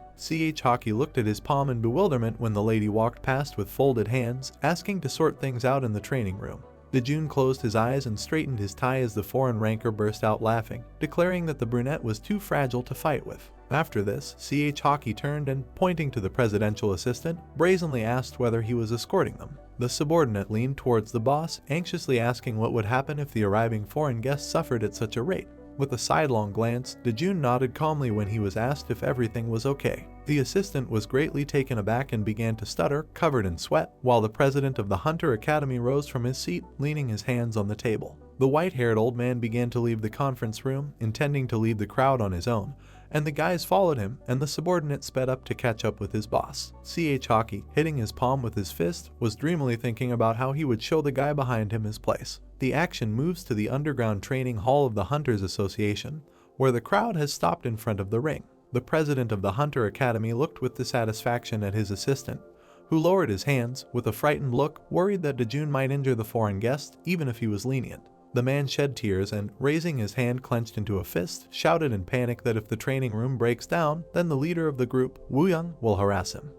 S1: Hockey looked at his palm in bewilderment when the lady walked past with folded hands, asking to sort things out in the training room. Dojun closed his eyes and straightened his tie as the foreign ranker burst out laughing, declaring that the brunette was too fragile to fight with. After this, Hockey turned and, pointing to the presidential assistant, brazenly asked whether he was escorting them. The subordinate leaned towards the boss, anxiously asking what would happen if the arriving foreign guest suffered at such a rate. With a sidelong glance, Dojun nodded calmly when he was asked if everything was okay. The assistant was greatly taken aback and began to stutter, covered in sweat, while the president of the Hunter Academy rose from his seat, leaning his hands on the table. The white-haired old man began to leave the conference room, intending to lead the crowd on his own, and the guys followed him, and the subordinate sped up to catch up with his boss. Hockey, hitting his palm with his fist, was dreamily thinking about how he would show the guy behind him his place. The action moves to the underground training hall of the Hunters Association, where the crowd has stopped in front of the ring. The president of the Hunter Academy looked with dissatisfaction at his assistant, who lowered his hands, with a frightened look, worried that Dojun might injure the foreign guest, even if he was lenient. The man shed tears and, raising his hand clenched into a fist, shouted in panic that if the training room breaks down, then the leader of the group, Woo-young, will harass him.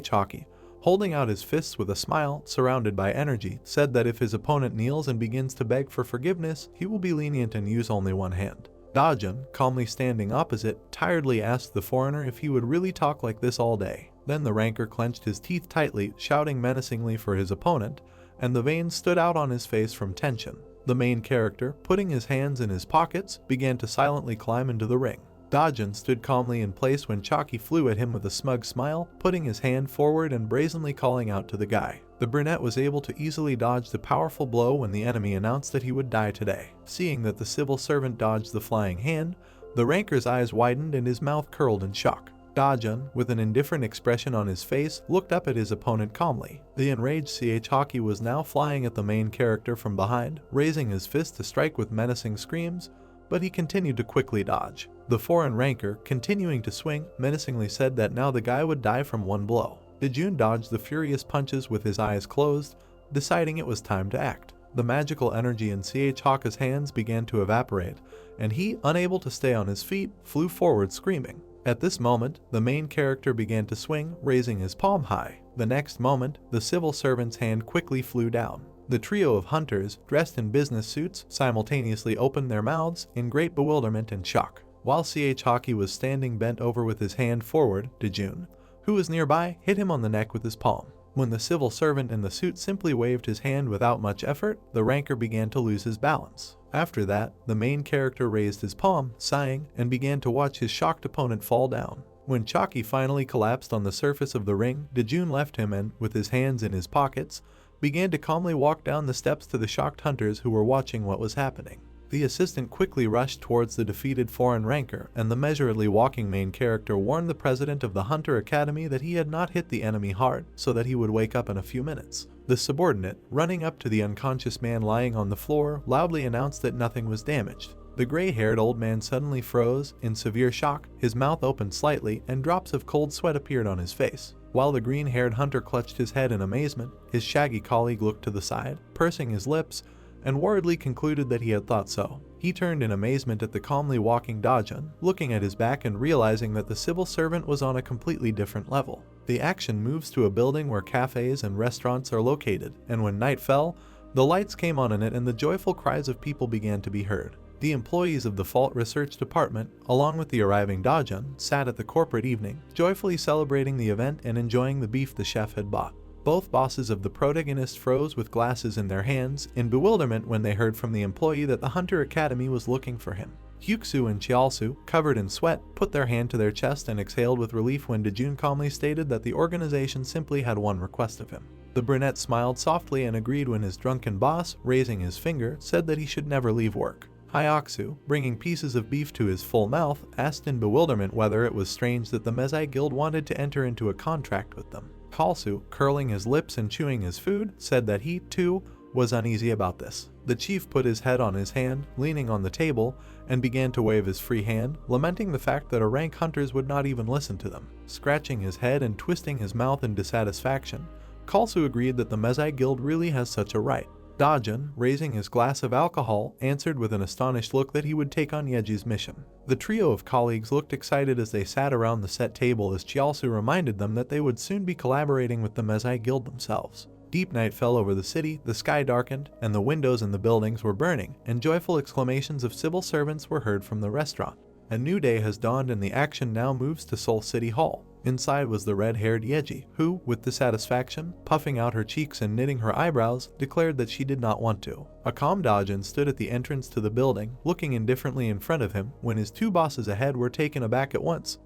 S1: Hockey, holding out his fists with a smile, surrounded by energy, said that if his opponent kneels and begins to beg for forgiveness, he will be lenient and use only one hand. Dojun, calmly standing opposite, tiredly asked the foreigner if he would really talk like this all day. Then the ranker clenched his teeth tightly, shouting menacingly for his opponent, and the veins stood out on his face from tension. The main character, putting his hands in his pockets, began to silently climb into the ring. Dojun stood calmly in place when Chalky flew at him with a smug smile, putting his hand forward and brazenly calling out to the guy. The brunette was able to easily dodge the powerful blow when the enemy announced that he would die today. Seeing that the civil servant dodged the flying hand, the ranker's eyes widened and his mouth curled in shock. Dojun, with an indifferent expression on his face, looked up at his opponent calmly. The enraged Hockey was now flying at the main character from behind, raising his fist to strike with menacing screams, but he continued to quickly dodge. The foreign ranker, continuing to swing, menacingly said that now the guy would die from one blow. Dojun dodged the furious punches with his eyes closed, deciding it was time to act. The magical energy in Hockey's hands began to evaporate, and he, unable to stay on his feet, flew forward screaming. At this moment, the main character began to swing, raising his palm high. The next moment, the civil servant's hand quickly flew down. The trio of hunters, dressed in business suits, simultaneously opened their mouths in great bewilderment and shock. While Hockey was standing bent over with his hand forward, Dojun, who was nearby, hit him on the neck with his palm. When the civil servant in the suit simply waved his hand without much effort, the ranker began to lose his balance. After that, the main character raised his palm, sighing, and began to watch his shocked opponent fall down. When Chalky finally collapsed on the surface of the ring, Dojun left him and, with his hands in his pockets, began to calmly walk down the steps to the shocked hunters who were watching what was happening. The assistant quickly rushed towards the defeated foreign ranker, and the measuredly walking main character warned the president of the Hunter Academy that he had not hit the enemy hard, so that he would wake up in a few minutes. The subordinate, running up to the unconscious man lying on the floor, loudly announced that nothing was damaged. The gray-haired old man suddenly froze, in severe shock, his mouth opened slightly, and drops of cold sweat appeared on his face. While the green-haired hunter clutched his head in amazement, his shaggy colleague looked to the side, pursing his lips, and worriedly concluded that he had thought so. He turned in amazement at the calmly walking Dojun, looking at his back and realizing that the civil servant was on a completely different level. The action moves to a building where cafes and restaurants are located, and when night fell, the lights came on in it and the joyful cries of people began to be heard. The employees of the Fault Research Department, along with the arriving Dojun, sat at the corporate evening, joyfully celebrating the event and enjoying the beef the chef had bought. Both bosses of the protagonist froze with glasses in their hands, in bewilderment when they heard from the employee that the Hunter Academy was looking for him. Hyuksu and Chialsu, covered in sweat, put their hand to their chest and exhaled with relief when Dojun calmly stated that the organization simply had one request of him. The brunette smiled softly and agreed when his drunken boss, raising his finger, said that he should never leave work. Hyaksu, bringing pieces of beef to his full mouth, asked in bewilderment whether it was strange that the Mezai Guild wanted to enter into a contract with them. Kalsu, curling his lips and chewing his food, said that he, too, was uneasy about this. The chief put his head on his hand, leaning on the table, and began to wave his free hand, lamenting the fact that rank hunters would not even listen to them. Scratching his head and twisting his mouth in dissatisfaction, Kalsu agreed that the Mezai Guild really has such a right. Dojun, raising his glass of alcohol, answered with an astonished look that he would take on Yeji's mission. The trio of colleagues looked excited as they sat around the set table as Chialsu reminded them that they would soon be collaborating with the Mezai Guild themselves. Deep night fell over the city, the sky darkened, and the windows in the buildings were burning, and joyful exclamations of civil servants were heard from the restaurant. A new day has dawned and the action now moves to Seoul City Hall. Inside was the red-haired Yeji, who, with dissatisfaction, puffing out her cheeks and knitting her eyebrows, declared that she did not want to. A calm Dojun stood at the entrance to the building, looking indifferently in front of him, when his two bosses ahead were taken aback at once,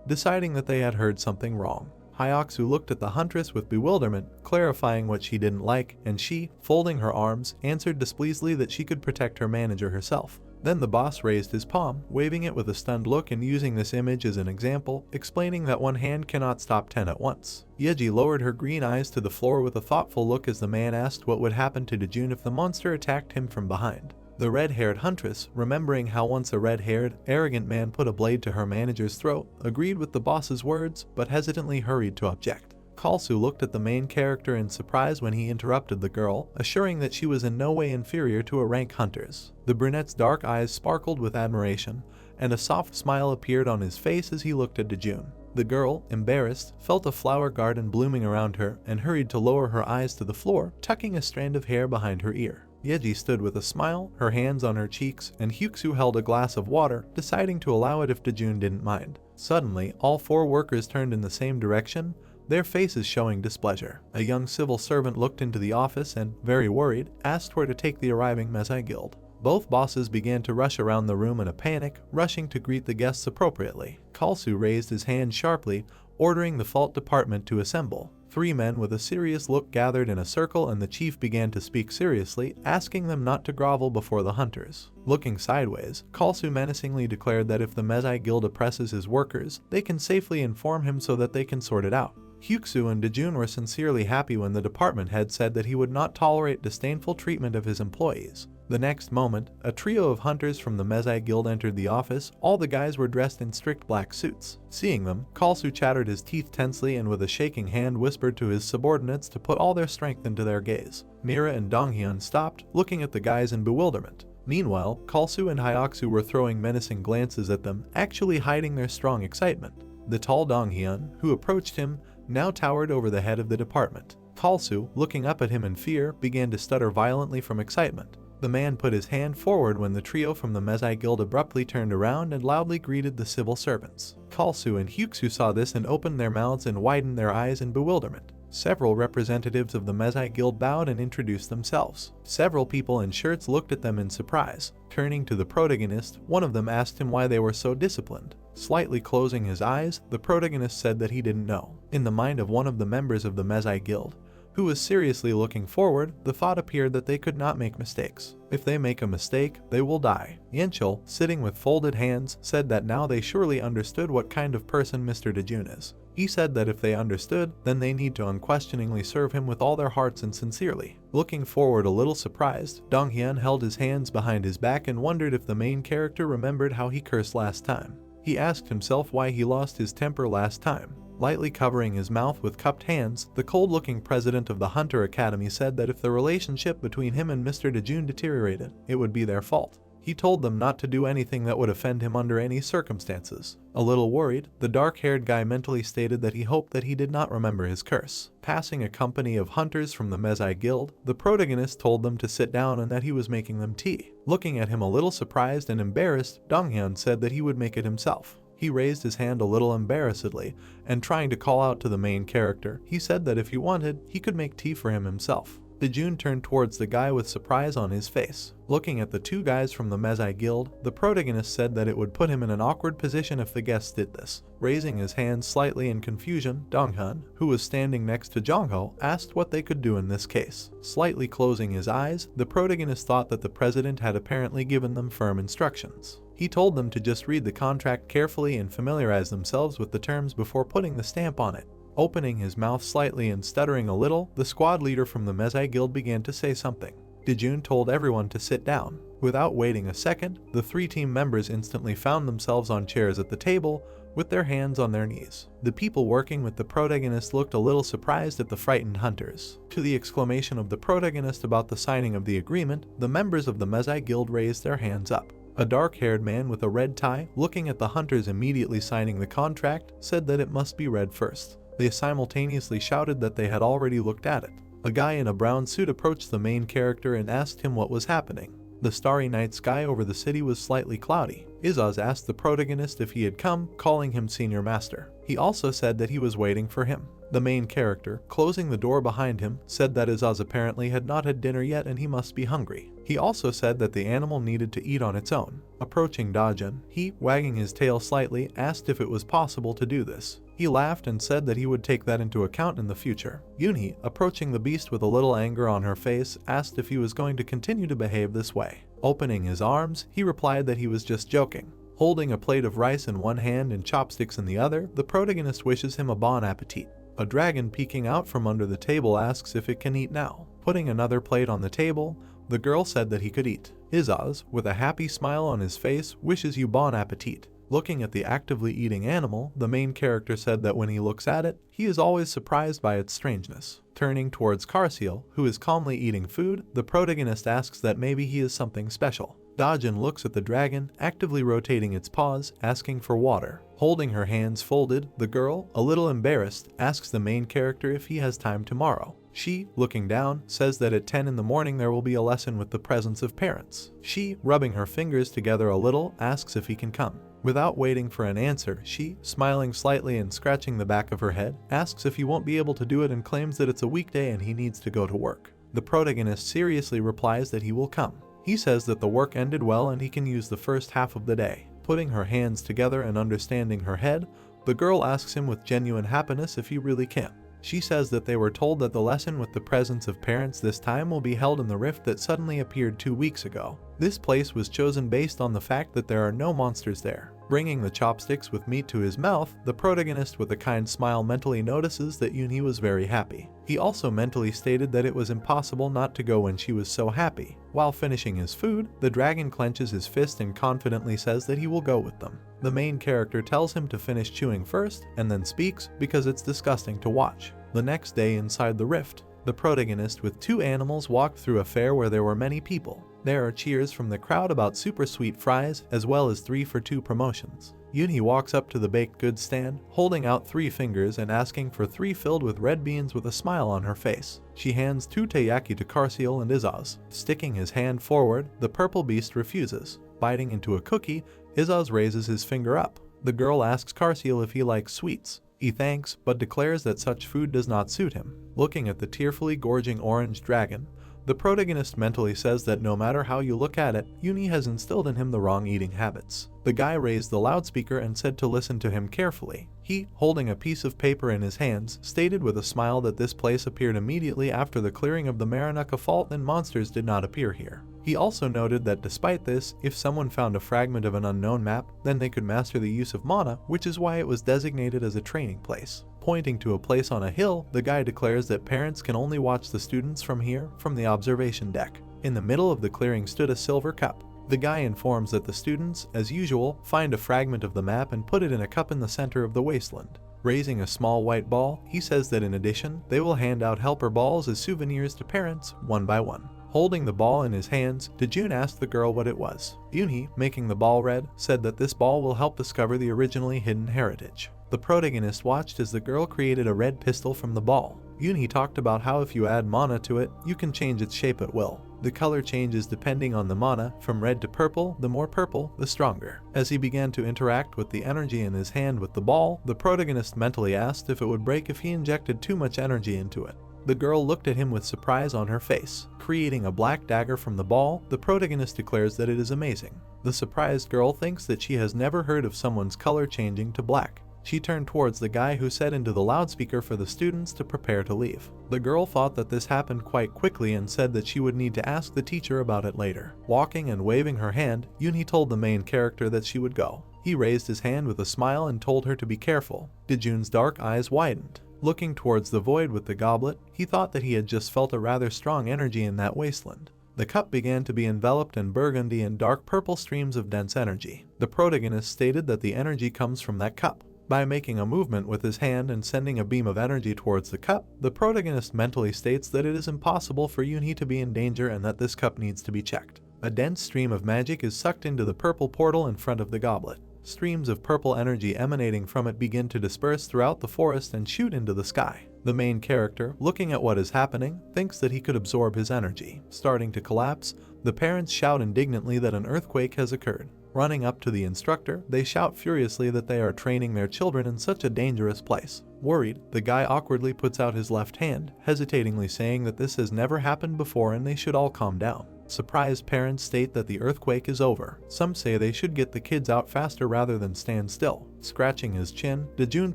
S1: deciding that they had heard something wrong. Hyoksu looked at the huntress with bewilderment, clarifying what she didn't like, and she, folding her arms, answered displeasedly that she could protect her manager herself. Then the boss raised his palm, waving it with a stunned look and using this image as an example, explaining that one hand cannot stop 10 at once. Yeji lowered her green eyes to the floor with a thoughtful look as the man asked what would happen to Dojun if the monster attacked him from behind. The red-haired huntress, remembering how once a red-haired, arrogant man put a blade to her manager's throat, agreed with the boss's words, but hesitantly hurried to object. Kalsu looked at the main character in surprise when he interrupted the girl, assuring that she was in no way inferior to a rank hunter's. The brunette's dark eyes sparkled with admiration, and a soft smile appeared on his face as he looked at Dojun. The girl, embarrassed, felt a flower garden blooming around her and hurried to lower her eyes to the floor, tucking a strand of hair behind her ear. Yeji stood with a smile, her hands on her cheeks, and Hyuksu held a glass of water, deciding to allow it if Dojun didn't mind. Suddenly, all four workers turned in the same direction, their faces showing displeasure. A young civil servant looked into the office and, very worried, asked where to take the arriving Mezai Guild. Both bosses began to rush around the room in a panic, rushing to greet the guests appropriately. Kalsu raised his hand sharply, ordering the fault department to assemble. Three men with a serious look gathered in a circle and the chief began to speak seriously, asking them not to grovel before the hunters. Looking sideways, Kalsu menacingly declared that if the Mezai Guild oppresses his workers, they can safely inform him so that they can sort it out. Hyuksu and Dojun were sincerely happy when the department head said that he would not tolerate disdainful treatment of his employees. The next moment, a trio of hunters from the Mezai Guild entered the office. All the guys were dressed in strict black suits. Seeing them, Kalsu chattered his teeth tensely and with a shaking hand whispered to his subordinates to put all their strength into their gaze. Mira and Donghyun stopped, looking at the guys in bewilderment. Meanwhile, Kalsu and Hyoksu were throwing menacing glances at them, actually hiding their strong excitement. The tall Donghyun, who approached him, now towered over the head of the department. Kalsu, looking up at him in fear, began to stutter violently from excitement. The man put his hand forward when the trio from the Mezai Guild abruptly turned around and loudly greeted the civil servants. Kalsu and Hyuksu saw this and opened their mouths and widened their eyes in bewilderment. Several representatives of the Mezai Guild bowed and introduced themselves. Several people in shirts looked at them in surprise. Turning to the protagonist, one of them asked him why they were so disciplined. Slightly closing his eyes, the protagonist said that he didn't know. In the mind of one of the members of the Mezai Guild, who was seriously looking forward, the thought appeared that they could not make mistakes. If they make a mistake, they will die. Yenchul, sitting with folded hands, said that now they surely understood what kind of person Mr. Dojun is. He said that if they understood, then they need to unquestioningly serve him with all their hearts and sincerely. Looking forward a little surprised, Donghyun held his hands behind his back and wondered if the main character remembered how he cursed last time. He asked himself why he lost his temper last time. Lightly covering his mouth with cupped hands, the cold-looking president of the Hunter Academy said that if the relationship between him and Mr. Dojun deteriorated, it would be their fault. He told them not to do anything that would offend him under any circumstances. A little worried, the dark-haired guy mentally stated that he hoped that he did not remember his curse. Passing a company of hunters from the Mezai Guild, the protagonist told them to sit down and that he was making them tea. Looking at him a little surprised and embarrassed, Donghyun said that he would make it himself. He raised his hand a little embarrassedly, and trying to call out to the main character, he said that if he wanted, he could make tea for him himself. Dojun turned towards the guy with surprise on his face. Looking at the two guys from the Mezai Guild, the protagonist said that it would put him in an awkward position if the guests did this. Raising his hands slightly in confusion, Donghyun, who was standing next to Jongho, asked what they could do in this case. Slightly closing his eyes, the protagonist thought that the president had apparently given them firm instructions. He told them to just read the contract carefully and familiarize themselves with the terms before putting the stamp on it. Opening his mouth slightly and stuttering a little, the squad leader from the Mezai Guild began to say something. Dojun told everyone to sit down. Without waiting a second, the three team members instantly found themselves on chairs at the table, with their hands on their knees. The people working with the protagonist looked a little surprised at the frightened hunters. To the exclamation of the protagonist about the signing of the agreement, the members of the Mezai Guild raised their hands up. A dark-haired man with a red tie, looking at the hunters immediately signing the contract, said that it must be read first. They simultaneously shouted that they had already looked at it. A guy in a brown suit approached the main character and asked him what was happening. The starry night sky over the city was slightly cloudy. Izaz asked the protagonist if he had come, calling him Senior Master. He also said that he was waiting for him. The main character, closing the door behind him, said that Izaz apparently had not had dinner yet and he must be hungry. He also said that the animal needed to eat on its own. Approaching Dojun, he, wagging his tail slightly, asked if it was possible to do this. He laughed and said that he would take that into account in the future. Yunhee, approaching the beast with a little anger on her face, asked if he was going to continue to behave this way. Opening his arms, he replied that he was just joking. Holding a plate of rice in one hand and chopsticks in the other, the protagonist wishes him a bon appetit. A dragon peeking out from under the table asks if it can eat now. Putting another plate on the table, the girl said that he could eat. Izaz, with a happy smile on his face, wishes you bon appetit. Looking at the actively eating animal, the main character said that when he looks at it, he is always surprised by its strangeness. Turning towards Karsiel, who is calmly eating food, the protagonist asks that maybe he is something special. Dojun looks at the dragon, actively rotating its paws, asking for water. Holding her hands folded, the girl, a little embarrassed, asks the main character if he has time tomorrow. She, looking down, says that at 10 in the morning there will be a lesson with the presence of parents. She, rubbing her fingers together a little, asks if he can come. Without waiting for an answer, she, smiling slightly and scratching the back of her head, asks if he won't be able to do it and claims that it's a weekday and he needs to go to work. The protagonist seriously replies that he will come. He says that the work ended well and he can use the first half of the day. Putting her hands together and understanding her head, the girl asks him with genuine happiness if he really can. She says that they were told that the lesson with the presence of parents this time will be held in the rift that suddenly appeared 2 weeks ago. This place was chosen based on the fact that there are no monsters there. Bringing the chopsticks with meat to his mouth, the protagonist with a kind smile mentally notices that Yunhee was very happy. He also mentally stated that it was impossible not to go when she was so happy. While finishing his food, the dragon clenches his fist and confidently says that he will go with them. The main character tells him to finish chewing first and then speaks because it's disgusting to watch. The next day inside the rift, the protagonist with 2 animals walked through a fair where there were many people. There are cheers from the crowd about super sweet fries as well as 3 for 2 promotions. Yunhee walks up to the baked goods stand, holding out 3 fingers and asking for 3 filled with red beans with a smile on her face. She hands 2 teiyaki to Karsiel and Izaz. Sticking his hand forward, the purple beast refuses. Biting into a cookie, Izaz raises his finger up. The girl asks Karsiel if he likes sweets. He thanks, but declares that such food does not suit him. Looking at the tearfully gorging orange dragon, the protagonist mentally says that no matter how you look at it, Yunhee has instilled in him the wrong eating habits. The guy raised the loudspeaker and said to listen to him carefully. He, holding a piece of paper in his hands, stated with a smile that this place appeared immediately after the clearing of the Maranaka fault and monsters did not appear here. He also noted that despite this, if someone found a fragment of an unknown map, then they could master the use of mana, which is why it was designated as a training place. Pointing to a place on a hill, the guy declares that parents can only watch the students from here, from the observation deck. In the middle of the clearing stood a silver cup. The guy informs that the students, as usual, find a fragment of the map and put it in a cup in the center of the wasteland. Raising a small white ball, he says that in addition, they will hand out helper balls as souvenirs to parents, one by one. Holding the ball in his hands, Dojun asked the girl what it was. Yunhee, making the ball red, said that this ball will help discover the originally hidden heritage. The protagonist watched as the girl created a red pistol from the ball. Yunhee talked about how if you add mana to it, you can change its shape at will. The color changes depending on the mana, from red to purple, the more purple, the stronger. As he began to interact with the energy in his hand with the ball, the protagonist mentally asked if it would break if he injected too much energy into it. The girl looked at him with surprise on her face. Creating a black dagger from the ball, the protagonist declares that it is amazing. The surprised girl thinks that she has never heard of someone's color changing to black. She turned towards the guy who said into the loudspeaker for the students to prepare to leave. The girl thought that this happened quite quickly and said that she would need to ask the teacher about it later. Walking and waving her hand, Yunhee told the main character that she would go. He raised his hand with a smile and told her to be careful. Dojun's dark eyes widened. Looking towards the void with the goblet, he thought that he had just felt a rather strong energy in that wasteland. The cup began to be enveloped in burgundy and dark purple streams of dense energy. The protagonist stated that the energy comes from that cup. By making a movement with his hand and sending a beam of energy towards the cup, the protagonist mentally states that it is impossible for Yunhee to be in danger and that this cup needs to be checked. A dense stream of magic is sucked into the purple portal in front of the goblet. Streams of purple energy emanating from it begin to disperse throughout the forest and shoot into the sky. The main character, looking at what is happening, thinks that he could absorb his energy. Starting to collapse, the parents shout indignantly that an earthquake has occurred. Running up to the instructor, they shout furiously that they are training their children in such a dangerous place. Worried, the guy awkwardly puts out his left hand, hesitatingly saying that this has never happened before and they should all calm down. Surprised parents state that the earthquake is over. Some say they should get the kids out faster rather than stand still. Scratching his chin, Dojun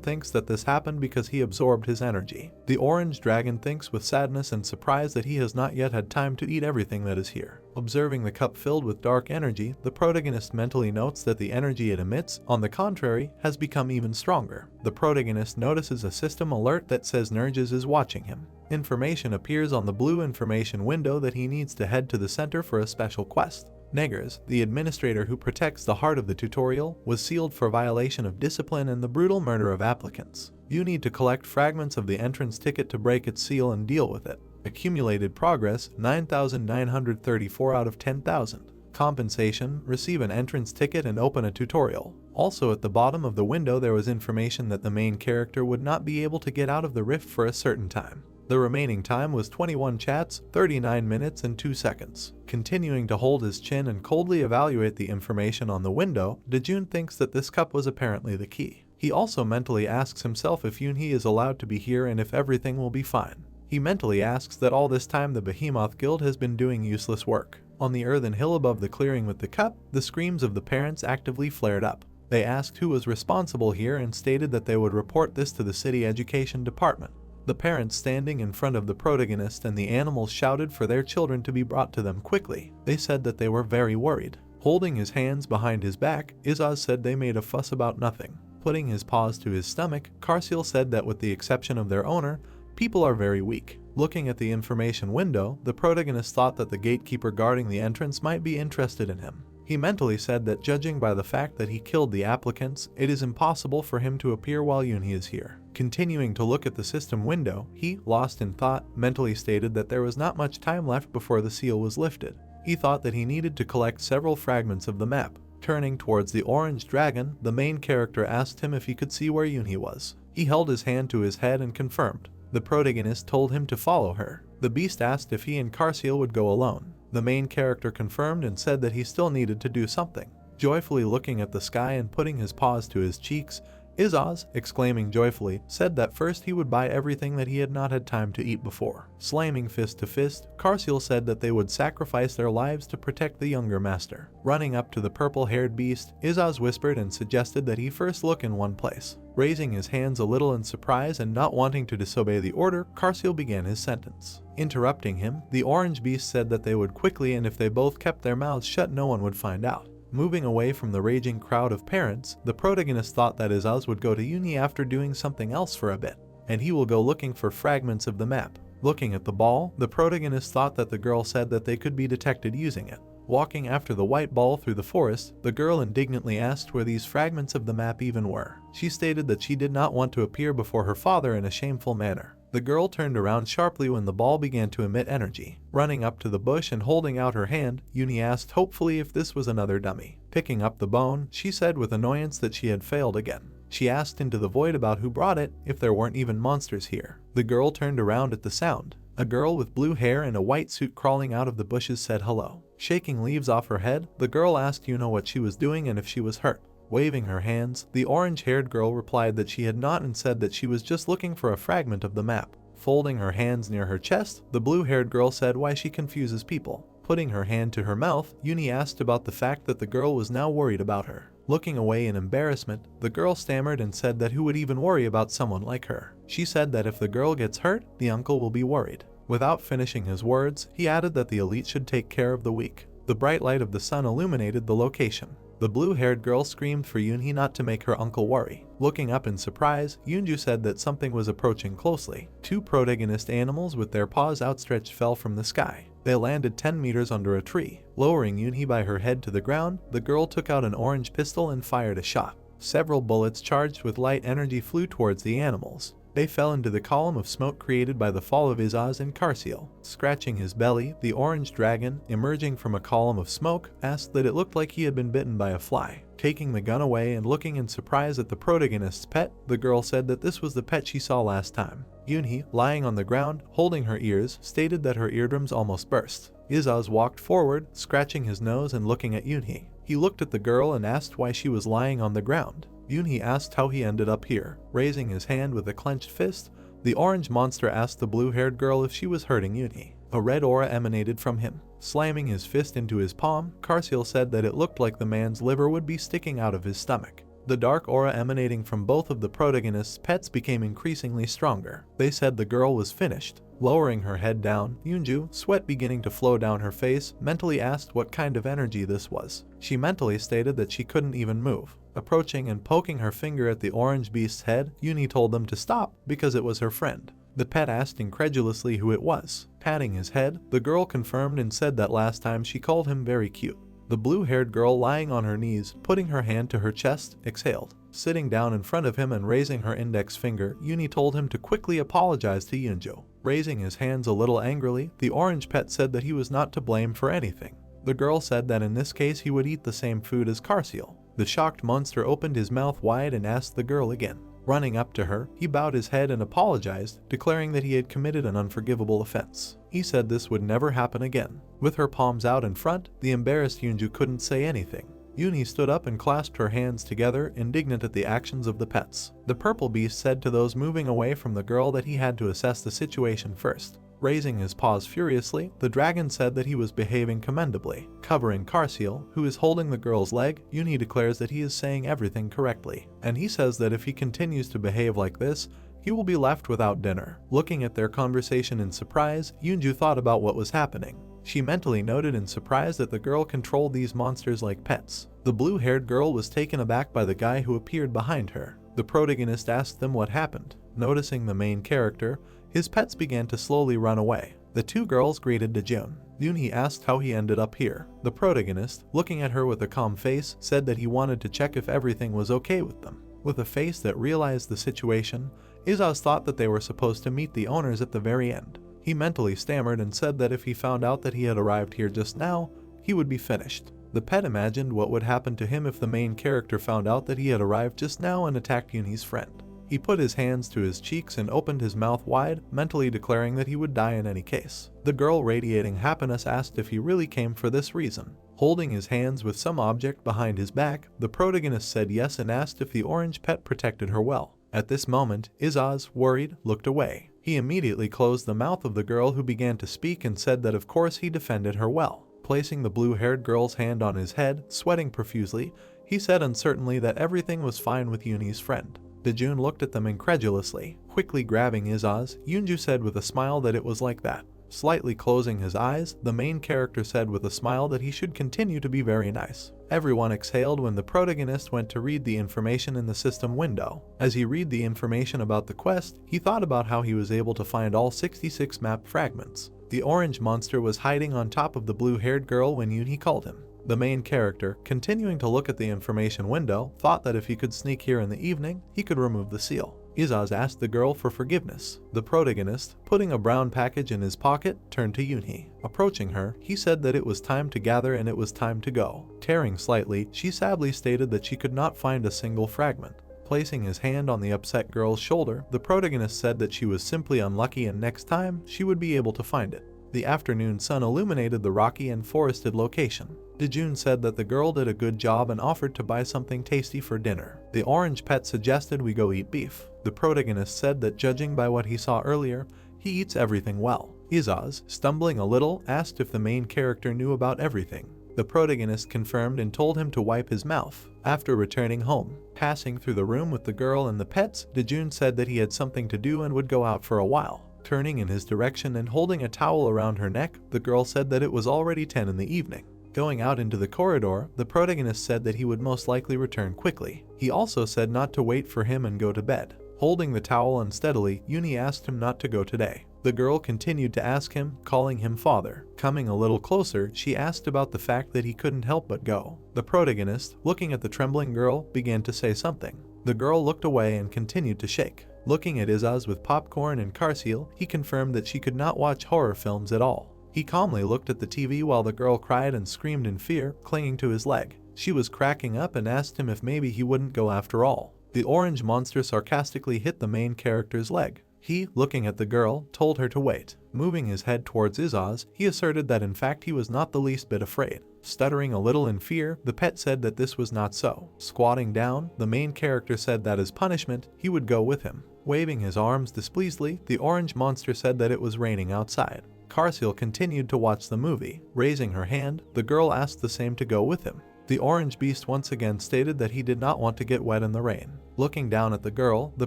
S1: thinks that this happened because he absorbed his energy. The orange dragon thinks with sadness and surprise that he has not yet had time to eat everything that is here. Observing the cup filled with dark energy, the protagonist mentally notes that the energy it emits, on the contrary, has become even stronger. The protagonist notices a system alert that says Nerges is watching him. Information appears on the blue information window that he needs to head to the center for a special quest. Negers, the administrator who protects the heart of the tutorial, was sealed for violation of discipline and the brutal murder of applicants. You need to collect fragments of the entrance ticket to break its seal and deal with it. Accumulated progress, 9,934 out of 10,000. Compensation, receive an entrance ticket and open a tutorial. Also at the bottom of the window there was information that the main character would not be able to get out of the rift for a certain time. The remaining time was 21 chats, 39 minutes and 2 seconds. Continuing to hold his chin and coldly evaluate the information on the window, Dojun thinks that this cup was apparently the key. He also mentally asks himself if Yunhee is allowed to be here and if everything will be fine. He mentally asks that all this time the Behemoth Guild has been doing useless work. On the earthen hill above the clearing with the cup, the screams of the parents actively flared up. They asked who was responsible here and stated that they would report this to the city education department. The parents standing in front of the protagonist and the animals shouted for their children to be brought to them quickly. They said that they were very worried. Holding his hands behind his back, Izaz said they made a fuss about nothing. Putting his paws to his stomach, Karsil said that with the exception of their owner, people are very weak. Looking at the information window, the protagonist thought that the gatekeeper guarding the entrance might be interested in him. He mentally said that judging by the fact that he killed the applicants, it is impossible for him to appear while Yunhee is here. Continuing to look at the system window, he, lost in thought, mentally stated that there was not much time left before the seal was lifted. He thought that he needed to collect several fragments of the map. Turning towards the orange dragon, the main character asked him if he could see where Yunhee was. He held his hand to his head and confirmed. The protagonist told him to follow her. The beast asked if he and Karsil would go alone. The main character confirmed and said that he still needed to do something. Joyfully looking at the sky and putting his paws to his cheeks, Izaz, exclaiming joyfully, said that first he would buy everything that he had not had time to eat before. Slamming fist to fist, Karsil said that they would sacrifice their lives to protect the younger master. Running up to the purple-haired beast, Izaz whispered and suggested that he first look in one place. Raising his hands a little in surprise and not wanting to disobey the order, Karsil began his sentence. Interrupting him, the orange beast said that they would quickly and if they both kept their mouths shut no one would find out. Moving away from the raging crowd of parents, the protagonist thought that Izaz would go to Yunhee after doing something else for a bit, and he will go looking for fragments of the map. Looking at the ball, the protagonist thought that the girl said that they could be detected using it. Walking after the white ball through the forest, the girl indignantly asked where these fragments of the map even were. She stated that she did not want to appear before her father in a shameful manner. The girl turned around sharply when the ball began to emit energy. Running up to the bush and holding out her hand, Yunhee asked hopefully if this was another dummy. Picking up the bone, she said with annoyance that she had failed again. She asked into the void about who brought it, if there weren't even monsters here. The girl turned around at the sound. A girl with blue hair and a white suit crawling out of the bushes said hello. Shaking leaves off her head, the girl asked Yunhee what she was doing and if she was hurt. Waving her hands, the orange-haired girl replied that she had not and said that she was just looking for a fragment of the map. Folding her hands near her chest, the blue-haired girl said why she confuses people. Putting her hand to her mouth, Yunhee asked about the fact that the girl was now worried about her. Looking away in embarrassment, the girl stammered and said that who would even worry about someone like her. She said that if the girl gets hurt, the uncle will be worried. Without finishing his words, he added that the elite should take care of the weak. The bright light of the sun illuminated the location. The blue-haired girl screamed for Yunhee not to make her uncle worry. Looking up in surprise, Yunju said that something was approaching closely. Two protagonist animals with their paws outstretched fell from the sky. They landed 10 meters under a tree. Lowering Yunhee by her head to the ground, the girl took out an orange pistol and fired a shot. Several bullets charged with light energy flew towards the animals. They fell into the column of smoke created by the fall of Izaz and Karsiel. Scratching his belly, the orange dragon, emerging from a column of smoke, asked that it looked like he had been bitten by a fly. Taking the gun away and looking in surprise at the protagonist's pet, the girl said that this was the pet she saw last time. Yunhee, lying on the ground, holding her ears, stated that her eardrums almost burst. Izaz walked forward, scratching his nose and looking at Yunhee. He looked at the girl and asked why she was lying on the ground. Yunhee asked how he ended up here. Raising his hand with a clenched fist, the orange monster asked the blue-haired girl if she was hurting Yunhee. A red aura emanated from him. Slamming his fist into his palm, Karsiel said that it looked like the man's liver would be sticking out of his stomach. The dark aura emanating from both of the protagonist's pets became increasingly stronger. They said the girl was finished. Lowering her head down, Yunju, sweat beginning to flow down her face, mentally asked what kind of energy this was. She mentally stated that she couldn't even move. Approaching and poking her finger at the orange beast's head, Yunhee told them to stop because it was her friend. The pet asked incredulously who it was. Patting his head, the girl confirmed and said that last time she called him very cute. The blue-haired girl, lying on her knees, putting her hand to her chest, exhaled. Sitting down in front of him and raising her index finger, Yunhee told him to quickly apologize to Yunjo. Raising his hands a little angrily, the orange pet said that he was not to blame for anything. The girl said that in this case he would eat the same food as Karsiel. The shocked monster opened his mouth wide and asked the girl again. Running up to her, he bowed his head and apologized, declaring that he had committed an unforgivable offense. He said this would never happen again. With her palms out in front, the embarrassed Yunju couldn't say anything. Yunhee stood up and clasped her hands together, indignant at the actions of the pets. The purple beast said to those moving away from the girl that he had to assess the situation first. Raising his paws furiously, the dragon said that he was behaving commendably. Covering Karsiel, who is holding the girl's leg, Yunhee declares that he is saying everything correctly. And he says that if he continues to behave like this, he will be left without dinner. Looking at their conversation in surprise, Yunju thought about what was happening. She mentally noted in surprise that the girl controlled these monsters like pets. The blue-haired girl was taken aback by the guy who appeared behind her. The protagonist asked them what happened. Noticing the main character, his pets began to slowly run away. The two girls greeted Dojun. Yunhee asked how he ended up here. The protagonist, looking at her with a calm face, said that he wanted to check if everything was okay with them. With a face that realized the situation, Izaz thought that they were supposed to meet the owners at the very end. He mentally stammered and said that if he found out that he had arrived here just now, he would be finished. The pet imagined what would happen to him if the main character found out that he had arrived just now and attacked Yunhee's friend. He put his hands to his cheeks and opened his mouth wide, mentally declaring that he would die in any case. The girl, radiating happiness, asked if he really came for this reason. Holding his hands with some object behind his back, the protagonist said yes and asked if the orange pet protected her well. At this moment, Izaz, worried, looked away. He immediately closed the mouth of the girl, who began to speak and said that of course he defended her well. Placing the blue-haired girl's hand on his head, sweating profusely, he said uncertainly that everything was fine with Yunhee's friend. Dojun looked at them incredulously. Quickly grabbing Izaz, Yunju said with a smile that it was like that. Slightly closing his eyes, the main character said with a smile that he should continue to be very nice. Everyone exhaled when the protagonist went to read the information in the system window. As he read the information about the quest, he thought about how he was able to find all 66 map fragments. The orange monster was hiding on top of the blue-haired girl when Yunhee called him. The main character, continuing to look at the information window, thought that if he could sneak here in the evening, he could remove the seal. Izaz asked the girl for forgiveness. The protagonist, putting a brown package in his pocket, turned to Yunhee. Approaching her, he said that it was time to gather and it was time to go. Tearing slightly, she sadly stated that she could not find a single fragment. Placing his hand on the upset girl's shoulder, the protagonist said that she was simply unlucky and next time, she would be able to find it. The afternoon sun illuminated the rocky and forested location. Dojun said that the girl did a good job and offered to buy something tasty for dinner. The orange pet suggested we go eat beef. The protagonist said that judging by what he saw earlier, he eats everything well. Izaz, stumbling a little, asked if the main character knew about everything. The protagonist confirmed and told him to wipe his mouth. After returning home, passing through the room with the girl and the pets, Dojun said that he had something to do and would go out for a while. Turning in his direction and holding a towel around her neck, the girl said that it was already 10 in the evening. Going out into the corridor, the protagonist said that he would most likely return quickly. He also said not to wait for him and go to bed. Holding the towel unsteadily, Yunhee asked him not to go today. The girl continued to ask him, calling him father. Coming a little closer, she asked about the fact that he couldn't help but go. The protagonist, looking at the trembling girl, began to say something. The girl looked away and continued to shake. Looking at Izaz with popcorn and Karsil, he confirmed that she could not watch horror films at all. He calmly looked at the TV while the girl cried and screamed in fear, clinging to his leg. She was cracking up and asked him if maybe he wouldn't go after all. The orange monster sarcastically hit the main character's leg. He, looking at the girl, told her to wait. Moving his head towards Izaz, he asserted that in fact he was not the least bit afraid. Stuttering a little in fear, the pet said that this was not so. Squatting down, the main character said that as punishment, he would go with him. Waving his arms displeasedly, the orange monster said that it was raining outside. Karsil continued to watch the movie. Raising her hand, the girl asked the same to go with him. The orange beast once again stated that he did not want to get wet in the rain. Looking down at the girl, the